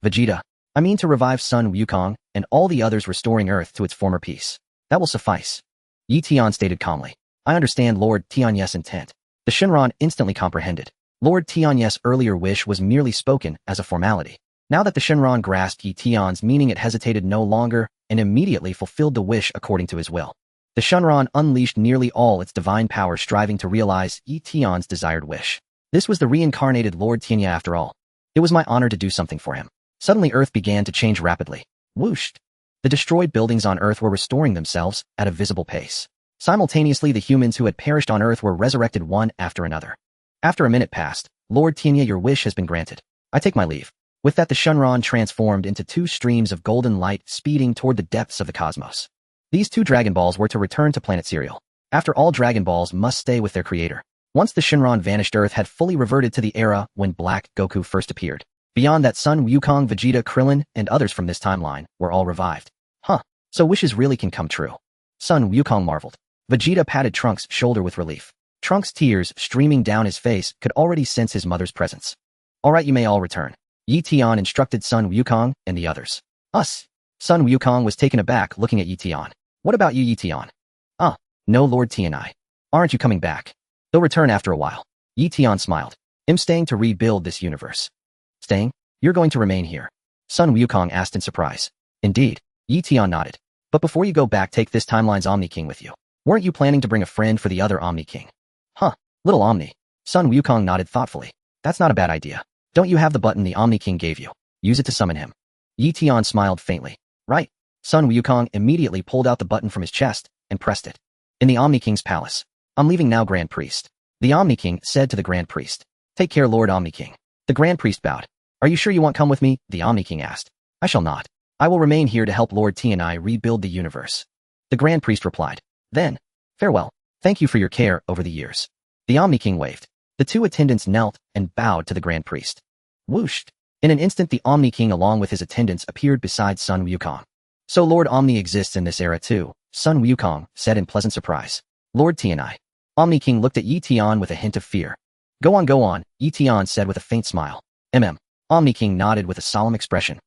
Vegeta. I mean to revive Sun Wukong and all the others, restoring Earth to its former peace. That will suffice. Yi Tian stated calmly. I understand Lord Tianyes' intent. The Shinran instantly comprehended. Lord Tianyes' earlier wish was merely spoken as a formality. Now that the Shinran grasped Yi Tian's meaning, it hesitated no longer and immediately fulfilled the wish according to his will. The Shinran unleashed nearly all its divine power, striving to realize Yi Tian's desired wish. This was the reincarnated Lord Tianya after all. It was my honor to do something for him. Suddenly Earth began to change rapidly. Whooshed. The destroyed buildings on Earth were restoring themselves at a visible pace. Simultaneously, the humans who had perished on Earth were resurrected one after another. After a minute passed, Lord Tianya, your wish has been granted. I take my leave. With that, the Shinran transformed into 2 streams of golden light, speeding toward the depths of the cosmos. These 2 Dragon Balls were to return to planet Serial. After all, Dragon Balls must stay with their creator. Once the Shinran vanished, Earth had fully reverted to the era when Black Goku first appeared. Beyond that, Sun Wukong, Vegeta, Krillin, and others from this timeline were all revived. Huh, so wishes really can come true. Sun Wukong marveled. Vegeta patted Trunks' shoulder with relief. Trunks' tears streaming down his face could already sense his mother's presence. All right, you may all return. Yi Tian instructed Sun Wukong and the others. Us. Sun Wukong was taken aback, looking at Yi Tian. What about you, Yi Tian? Ah, no, Lord Tianai. Aren't you coming back? They'll return after a while. Yi Tian smiled. I'm staying to rebuild this universe. Staying? You're going to remain here? Sun Wukong asked in surprise. Indeed. Yi Tian nodded. But before you go back, take this timeline's Omni King with you. Weren't you planning to bring a friend for the other Omni King? Huh, little Omni. Sun Wukong nodded thoughtfully. That's not a bad idea. Don't you have the button the Omni King gave you? Use it to summon him. Yi Tian smiled faintly. Right. Sun Wukong immediately pulled out the button from his chest and pressed it. In the Omni King's palace. I'm leaving now, Grand Priest. The Omni King said to the Grand Priest. Take care, Lord Omni King. The Grand Priest bowed. Are you sure you won't come with me? The Omni King asked. I shall not. I will remain here to help Lord Tianai rebuild the universe. The Grand Priest replied. Then, farewell. Thank you for your care over the years. The Omni King waved. The 2 attendants knelt and bowed to the Grand Priest. Whooshed. In an instant the Omni King along with his attendants appeared beside Sun Wukong. So Lord Omni exists in this era too, Sun Wukong said in pleasant surprise. Lord Tianai. Omni King looked at Yi Tian with a hint of fear. Go on, Yi Tian said with a faint smile. Omni King nodded with a solemn expression.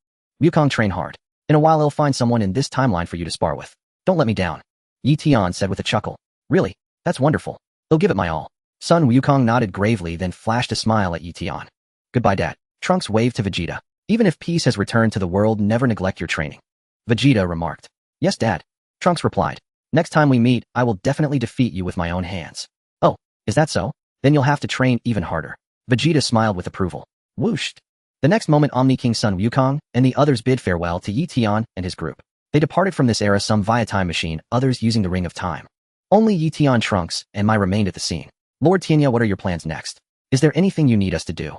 Wukong, train hard. In a while I'll find someone in this timeline for you to spar with. Don't let me down. Yi Tian said with a chuckle. Really? That's wonderful. I'll give it my all. Sun Wukong nodded gravely then flashed a smile at Yi Tian. Goodbye, Dad. Trunks waved to Vegeta. Even if peace has returned to the world, never neglect your training. Vegeta remarked. Yes, Dad. Trunks replied. Next time we meet, I will definitely defeat you with my own hands. Oh, is that so? Then you'll have to train even harder. Vegeta smiled with approval. Whooshed. The next moment Omni King Sun Wukong and the others bid farewell to Yi Tian and his group. They departed from this era, some via time machine, others using the Ring of Time. Only Yi Tian, Trunks, and Mai remained at the scene. Lord Tianya, what are your plans next? Is there anything you need us to do?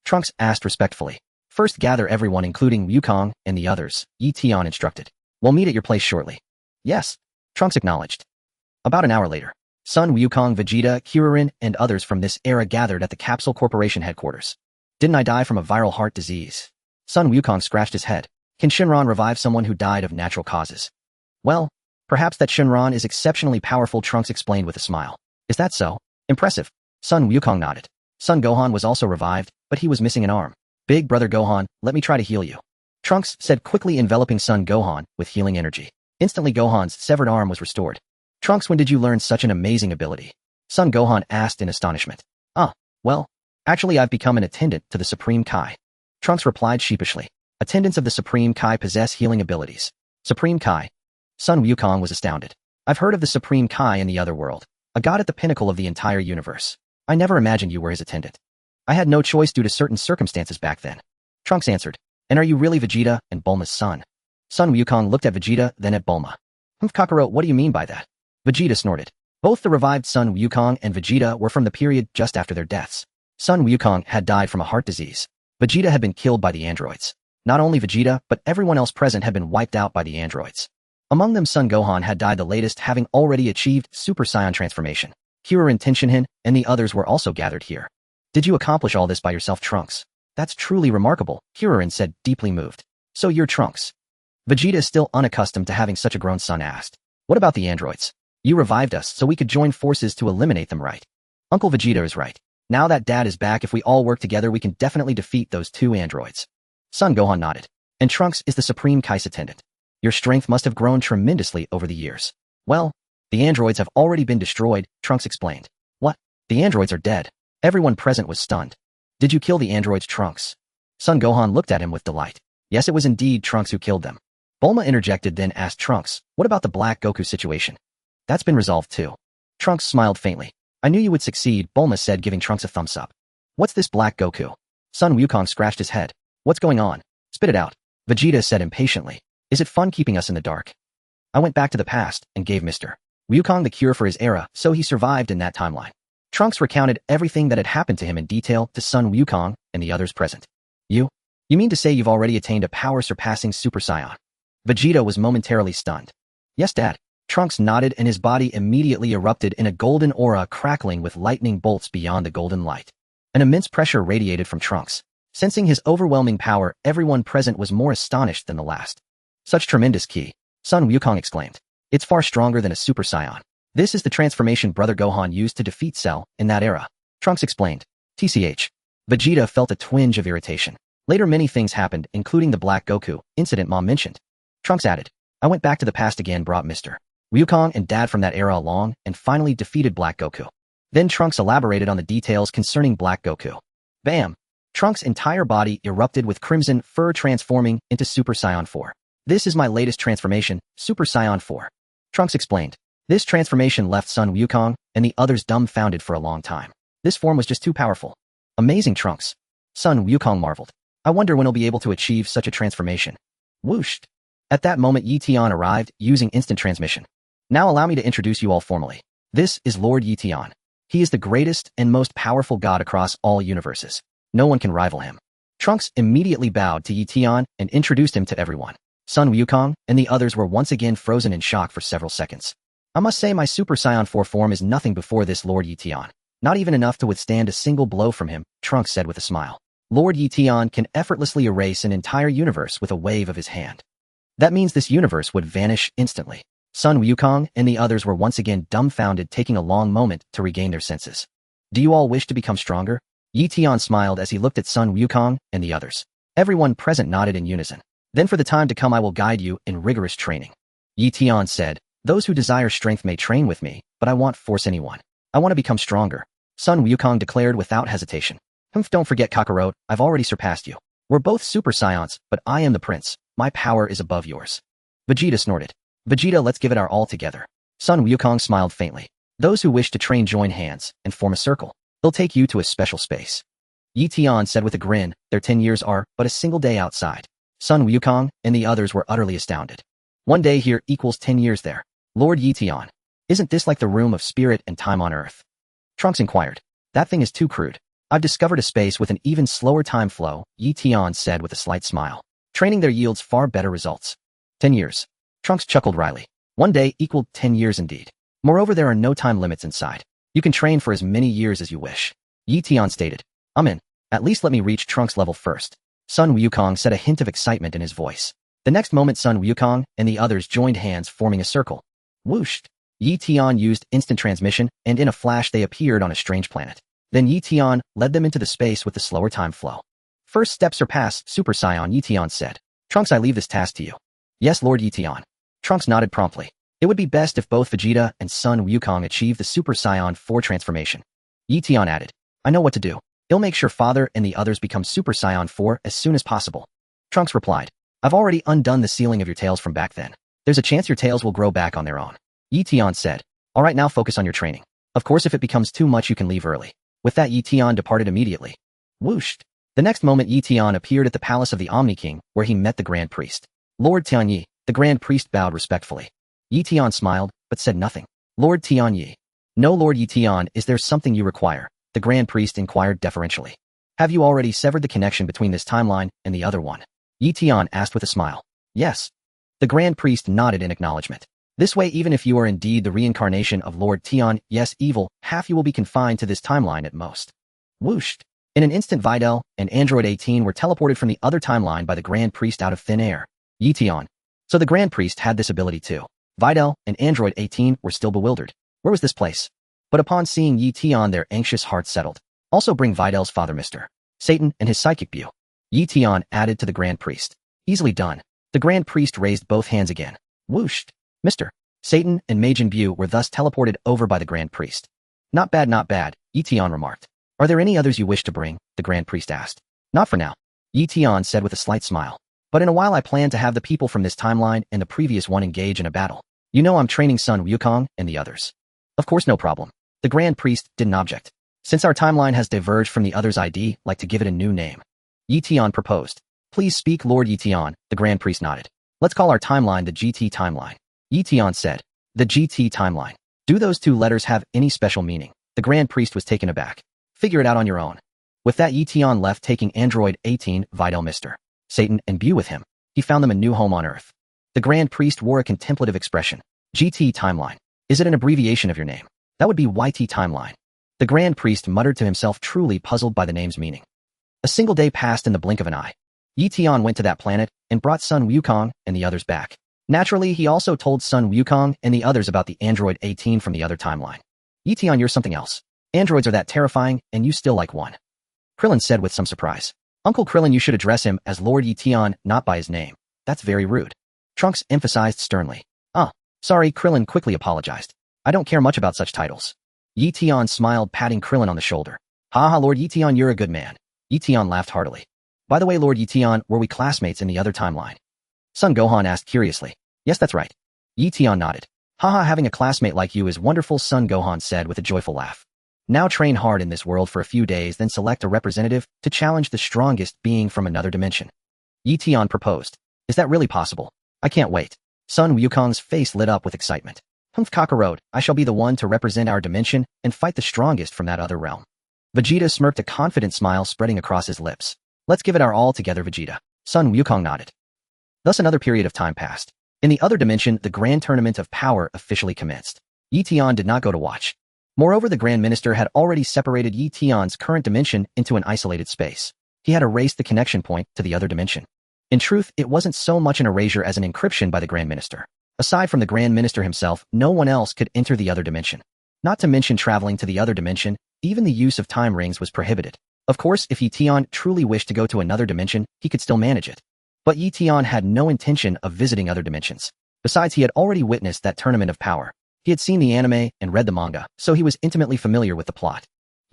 Trunks asked respectfully. First gather everyone including Wukong and the others, Yi Tian instructed. We'll meet at your place shortly. Yes. Trunks acknowledged. About an hour later, Sun Wukong, Vegeta, Kuririn, and others from this era gathered at the Capsule Corporation headquarters. Didn't I die from a viral heart disease? Sun Wukong scratched his head. Can Shinron revive someone who died of natural causes? Well, perhaps that Shinron is exceptionally powerful, Trunks explained with a smile. Is that so? Impressive. Sun Wukong nodded. Son Gohan was also revived, but he was missing an arm. Big brother Gohan, let me try to heal you. Trunks said quickly, enveloping Son Gohan with healing energy. Instantly Gohan's severed arm was restored. Trunks, when did you learn such an amazing ability? Son Gohan asked in astonishment. Well, actually I've become an attendant to the Supreme Kai. Trunks replied sheepishly. Attendants of the Supreme Kai possess healing abilities. Supreme Kai? Sun Wukong was astounded. I've heard of the Supreme Kai in the other world, a god at the pinnacle of the entire universe. I never imagined you were his attendant. I had no choice due to certain circumstances back then. Trunks answered. And are you really Vegeta and Bulma's son? Sun Wukong looked at Vegeta, then at Bulma. Kakarot, what do you mean by that? Vegeta snorted. Both the revived Sun Wukong and Vegeta were from the period just after their deaths. Sun Wukong had died from a heart disease. Vegeta had been killed by the androids. Not only Vegeta, but everyone else present had been wiped out by the androids. Among them Son Gohan had died the latest, having already achieved Super Saiyan transformation. Kuririn, Tenshinhan, and the others were also gathered here. Did you accomplish all this by yourself, Trunks? That's truly remarkable, Kuririn said, deeply moved. So you're Trunks. Vegeta, still unaccustomed to having such a grown son, asked. What about the androids? You revived us so we could join forces to eliminate them, right? Uncle Vegeta is right. Now that Dad is back, if we all work together we can definitely defeat those two androids. Son Gohan nodded. And Trunks is the Supreme Kai's attendant. Your strength must have grown tremendously over the years. Well, the androids have already been destroyed, Trunks explained. What? The androids are dead. Everyone present was stunned. Did you kill the androids, Trunks? Son Gohan looked at him with delight. Yes, it was indeed Trunks who killed them. Bulma interjected, then asked Trunks, what about the Black Goku situation? That's been resolved too. Trunks smiled faintly. I knew you would succeed, Bulma said, giving Trunks a thumbs up. What's this Black Goku? Sun Wukong scratched his head. What's going on? Spit it out. Vegeta said impatiently. Is it fun keeping us in the dark? I went back to the past and gave Mr. Wukong the cure for his era, so he survived in that timeline. Trunks recounted everything that had happened to him in detail to Sun Wukong and the others present. You mean to say you've already attained a power surpassing Super Saiyan? Vegeta was momentarily stunned. Yes, Dad. Trunks nodded and his body immediately erupted in a golden aura, crackling with lightning bolts beyond the golden light. An immense pressure radiated from Trunks. Sensing his overwhelming power, everyone present was more astonished than the last. Such tremendous ki! Sun Wukong exclaimed. It's far stronger than a Super Saiyan. This is the transformation Brother Gohan used to defeat Cell in that era. Trunks explained. TCH. Vegeta felt a twinge of irritation. Later many things happened, including the Black Goku incident Mom mentioned. Trunks added. I went back to the past again, brought Mr. Wukong and Dad from that era along, and finally defeated Black Goku. Then Trunks elaborated on the details concerning Black Goku. Bam! Trunks' entire body erupted with crimson fur, transforming into Super Saiyan 4. This is my latest transformation, Super Saiyan 4. Trunks explained. This transformation left Sun Wukong and the others dumbfounded for a long time. This form was just too powerful. Amazing, Trunks. Sun Wukong marveled. I wonder when he'll be able to achieve such a transformation. Whooshed. At that moment Yi Tian arrived, using instant transmission. Now allow me to introduce you all formally. This is Lord Yi Tian. He is the greatest and most powerful god across all universes. No one can rival him. Trunks immediately bowed to Yi Tian and introduced him to everyone. Sun Wukong and the others were once again frozen in shock for several seconds. I must say my Super Saiyan 4 form is nothing before this Lord Yi Tian. Not even enough to withstand a single blow from him, Trunks said with a smile. Lord Eion can effortlessly erase an entire universe with a wave of his hand. That means this universe would vanish instantly. Sun Wukong and the others were once again dumbfounded, taking a long moment to regain their senses. Do you all wish to become stronger? Eion smiled as he looked at Sun Wukong and the others. Everyone present nodded in unison. Then for the time to come I will guide you in rigorous training. Eion said, those who desire strength may train with me, but I won't force anyone. I want to become stronger. Sun Wukong declared without hesitation. Don't forget Kakarot, I've already surpassed you. We're both Super Saiyans, but I am the prince. My power is above yours. Vegeta snorted. Vegeta, let's give it our all together. Sun Wukong smiled faintly. Those who wish to train join hands and form a circle. They'll take you to a special space. Eion said with a grin, their 10 years are but a single day outside. Sun Wukong and the others were utterly astounded. 1 day here equals 10 years there. Lord Eion, isn't this like the room of spirit and time on Earth? Trunks inquired. That thing is too crude. I've discovered a space with an even slower time flow, Eion said with a slight smile. Training there yields far better results. 10 years. Trunks chuckled wryly. 1 day equaled 10 years indeed. Moreover, there are no time limits inside. You can train for as many years as you wish. Eion stated. I'm in. At least let me reach Trunks' level first. Sun Wukong said, a hint of excitement in his voice. The next moment Sun Wukong and the others joined hands, forming a circle. Whooshed. Eion used instant transmission, and in a flash they appeared on a strange planet. Then Eion led them into the space with the slower time flow. First step surpassed, Super Saiyan, Eion said. Trunks, I leave this task to you. Yes, Lord Eion. Trunks nodded promptly. It would be best if both Vegeta and Sun Wukong achieve the Super Saiyan 4 transformation. Eion added. I know what to do. He'll make sure Father and the others become Super Saiyan 4 as soon as possible. Trunks replied. I've already undone the sealing of your tails from back then. There's a chance your tails will grow back on their own. Eion said. Alright, now focus on your training. Of course, if it becomes too much you can leave early. With that, Eion departed immediately. Whooshed. The next moment Eion appeared at the palace of the Omni King, where he met the Grand Priest. Lord Tianyi, the Grand Priest bowed respectfully. Eion smiled, but said nothing. Lord Tianyi. No, Lord Eion, is there something you require? The Grand Priest inquired deferentially. Have you already severed the connection between this timeline and the other one? Eion asked with a smile. Yes. The Grand Priest nodded in acknowledgement. This way, even if you are indeed the reincarnation of Lord Tian, yes, evil, half you will be confined to this timeline at most. Whooshed. In an instant, Videl and Android 18 were teleported from the other timeline by the Grand Priest out of thin air. Eion. So the Grand Priest had this ability too. Videl and Android 18 were still bewildered. Where was this place? But upon seeing Eion, their anxious hearts settled. Also bring Videl's father, Mr. Satan, and his psychic Buu. Eion added to the Grand Priest. Easily done. The Grand Priest raised both hands again. Whooshed. Mr. Satan and Majin Buu were thus teleported over by the Grand Priest. Not bad, Eion remarked. Are there any others you wish to bring? The Grand Priest asked. Not for now. Eion said with a slight smile. But in a while I plan to have the people from this timeline and the previous one engage in a battle. You know I'm training Sun Wukong and the others. Of course, no problem. The Grand Priest didn't object. Since our timeline has diverged from the others, I'd like to give it a new name. Eion proposed. Please speak, Lord Eion, the Grand Priest nodded. Let's call our timeline the GT timeline. Eion said. The GT timeline. Do those 2 letters have any special meaning? The Grand Priest was taken aback. Figure it out on your own. With that, Eion left, taking Android 18, Videl, Mr. Satan, and Buu with him. He found them a new home on Earth. The Grand Priest wore a contemplative expression. GT timeline. Is it an abbreviation of your name? That would be YT timeline. The Grand Priest muttered to himself, truly puzzled by the name's meaning. A single day passed in the blink of an eye. Eion went to that planet and brought Sun Wukong and the others back. Naturally, he also told Sun Wukong and the others about the Android 18 from the other timeline. Eion, you're something else. Androids are that terrifying, and you still like one. Krillin said with some surprise. Uncle Krillin, you should address him as Lord Eion, not by his name. That's very rude. Trunks emphasized sternly. Sorry, Krillin quickly apologized. I don't care much about such titles. Eion smiled, patting Krillin on the shoulder. Haha, Lord Eion, you're a good man. Eion laughed heartily. By the way, Lord Eion, were we classmates in the other timeline? Son Gohan asked curiously. Yes, that's right. Eion nodded. Haha, having a classmate like you is wonderful, Son Gohan said with a joyful laugh. Now train hard in this world for a few days, then select a representative to challenge the strongest being from another dimension. Eion proposed. Is that really possible? I can't wait. Sun Wukong's face lit up with excitement. Kakarot, I shall be the one to represent our dimension and fight the strongest from that other realm. Vegeta smirked, a confident smile spreading across his lips. Let's give it our all together, Vegeta. Sun Wukong nodded. Thus another period of time passed. In the other dimension, the Grand Tournament of Power officially commenced. Eion did not go to watch. Moreover, the Grand Minister had already separated Eion's current dimension into an isolated space. He had erased the connection point to the other dimension. In truth, it wasn't so much an erasure as an encryption by the Grand Minister. Aside from the Grand Minister himself, no one else could enter the other dimension. Not to mention traveling to the other dimension, even the use of time rings was prohibited. Of course, if Eion truly wished to go to another dimension, he could still manage it. But Eion had no intention of visiting other dimensions. Besides, he had already witnessed that tournament of power. He had seen the anime and read the manga, so he was intimately familiar with the plot.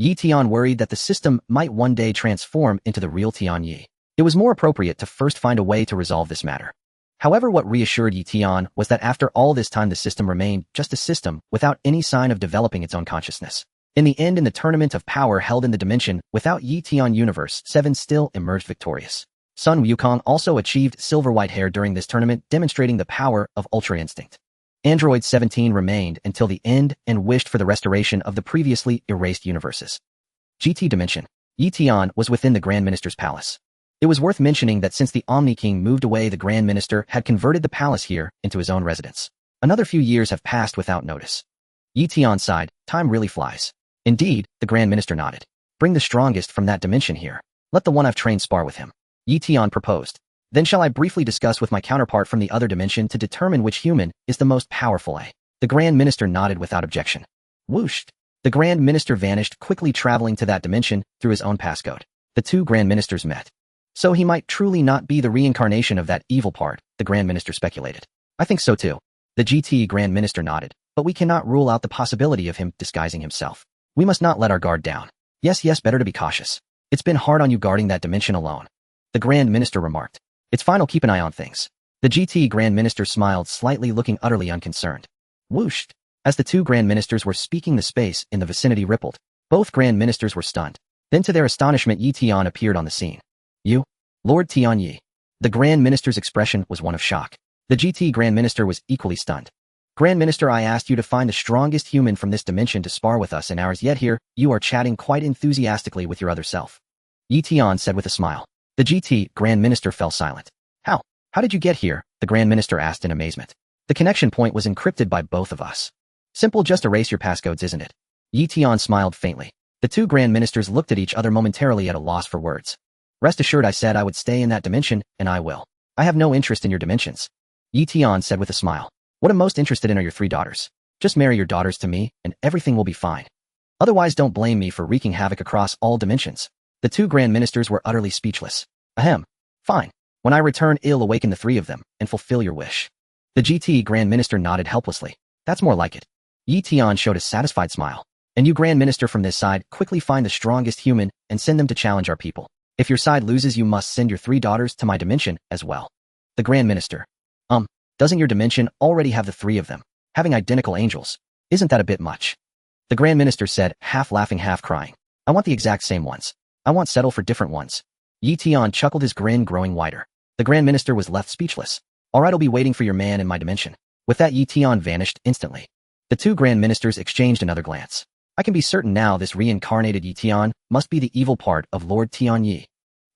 Eion worried that the system might one day transform into the real Tianyi. It was more appropriate to first find a way to resolve this matter. However, what reassured Eion was that after all this time the system remained just a system without any sign of developing its own consciousness. In the end, in the tournament of power held in the dimension without Eion Universe, 7 still emerged victorious. Sun Wukong also achieved silver white hair during this tournament, demonstrating the power of Ultra Instinct. Android 17 remained until the end and wished for the restoration of the previously erased universes. GT Dimension. Eion was within the Grand Minister's palace. It was worth mentioning that since the Omni King moved away, the Grand Minister had converted the palace here into his own residence. Another few years have passed without notice. Eion sighed, time really flies. Indeed, the Grand Minister nodded. Bring the strongest from that dimension here. Let the one I've trained spar with him. Eion proposed. Then shall I briefly discuss with my counterpart from the other dimension to determine which human is the most powerful, eh? The Grand Minister nodded without objection. Whoosh! The Grand Minister vanished, quickly traveling to that dimension through his own passcode. The two Grand Ministers met. So he might truly not be the reincarnation of that evil part, the Grand Minister speculated. I think so too. The GT Grand Minister nodded, but we cannot rule out the possibility of him disguising himself. We must not let our guard down. Yes, better to be cautious. It's been hard on you guarding that dimension alone. The Grand Minister remarked. It's fine, I'll keep an eye on things. The GT Grand Minister smiled slightly, looking utterly unconcerned. Whoosh! As the two Grand Ministers were speaking, the space in the vicinity rippled. Both Grand Ministers were stunned. Then to their astonishment, Eion appeared on the scene. You? Lord Tianyi. The Grand Minister's expression was one of shock. The GT Grand Minister was equally stunned. Grand Minister, I asked you to find the strongest human from this dimension to spar with us in ours, yet here, you are chatting quite enthusiastically with your other self. Eion said with a smile. The GT Grand Minister fell silent. How? How did you get here? The Grand Minister asked in amazement. The connection point was encrypted by both of us. Simple, just erase your passcodes, isn't it? Eion smiled faintly. The two Grand Ministers looked at each other momentarily at a loss for words. Rest assured, I said I would stay in that dimension, and I will. I have no interest in your dimensions. Eion said with a smile. What I'm most interested in are your 3 daughters. Just marry your daughters to me, and everything will be fine. Otherwise, don't blame me for wreaking havoc across all dimensions. The two Grand Ministers were utterly speechless. Ahem. Fine. When I return, I'll awaken the 3 of them, and fulfill your wish. The GT Grand Minister nodded helplessly. That's more like it. Eion showed a satisfied smile. And you, Grand Minister, from this side, quickly find the strongest human, and send them to challenge our people. If your side loses, you must send your 3 daughters to my dimension as well. The Grand Minister. Doesn't your dimension already have the 3 of them? Having identical angels. Isn't that a bit much? The Grand Minister said, half laughing, half crying. I want the exact same ones. I won't settle for different ones. Eion chuckled, his grin growing wider. The Grand Minister was left speechless. Alright, I'll be waiting for your man in my dimension. With that, Eion vanished instantly. The two Grand Ministers exchanged another glance. I can be certain now this reincarnated Eion must be the evil part of Lord Tianyi.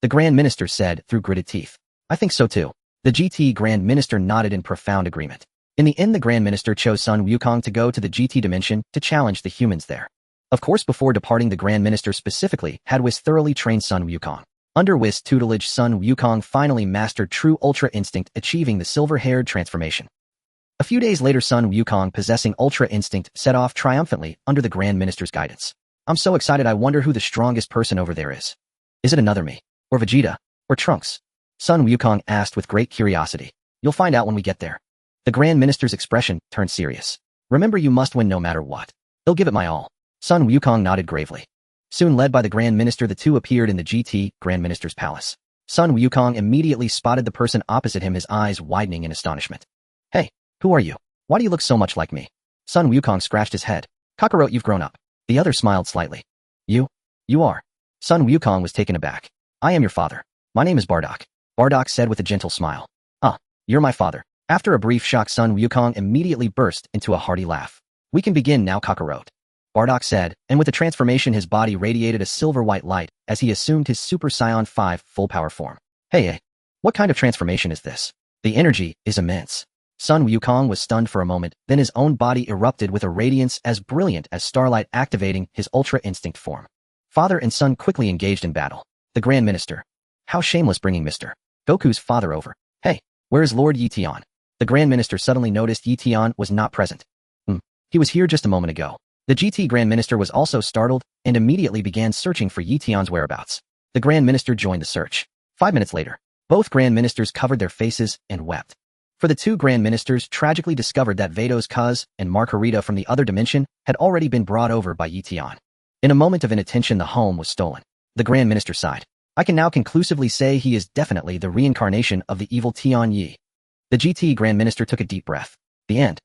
The Grand Minister said through gritted teeth. I think so too. The GT Grand Minister nodded in profound agreement. In the end, the Grand Minister chose Sun Wukong to go to the GT dimension to challenge the humans there. Of course, before departing, the Grand Minister specifically had Whis thoroughly trained Sun Wukong. Under Whis' tutelage, Sun Wukong finally mastered true Ultra Instinct, achieving the silver-haired transformation. A few days later, Sun Wukong, possessing Ultra Instinct, set off triumphantly under the Grand Minister's guidance. I'm so excited, I wonder who the strongest person over there is. Is it another me? Or Vegeta? Or Trunks? Sun Wukong asked with great curiosity. You'll find out when we get there. The Grand Minister's expression turned serious. Remember, you must win no matter what. They'll give it my all. Sun Wukong nodded gravely. Soon, led by the Grand Minister, the two appeared in the GT Grand Minister's palace. Sun Wukong immediately spotted the person opposite him, his eyes widening in astonishment. Hey, who are you? Why do you look so much like me? Sun Wukong scratched his head. Kakarot, you've grown up. The other smiled slightly. You are. Sun Wukong was taken aback. I am your father. My name is Bardock. Bardock said with a gentle smile. You're my father. After a brief shock, Sun Wukong immediately burst into a hearty laugh. We can begin now, Kakarot. Bardock said, and with the transformation his body radiated a silver-white light as he assumed his Super Saiyan 5 full-power form. Hey, what kind of transformation is this? The energy is immense. Sun Wukong was stunned for a moment, then his own body erupted with a radiance as brilliant as starlight, activating his Ultra Instinct form. Father and son quickly engaged in battle. The Grand Minister. How shameless bringing Mr. Goku's father over. Hey, where's Lord Yetion? The Grand Minister suddenly noticed Yetion was not present. He was here just a moment ago. The GT Grand Minister was also startled and immediately began searching for Yetion's whereabouts. The Grand Minister joined the search. 5 minutes later, both Grand Ministers covered their faces and wept. For the two Grand Ministers tragically discovered that Vato's cuz and Margarita from the other dimension had already been brought over by Yetion. In a moment of inattention, the home was stolen. The Grand Minister sighed. I can now conclusively say he is definitely the reincarnation of the evil Tian Yi. The GT Grand Minister took a deep breath. The end.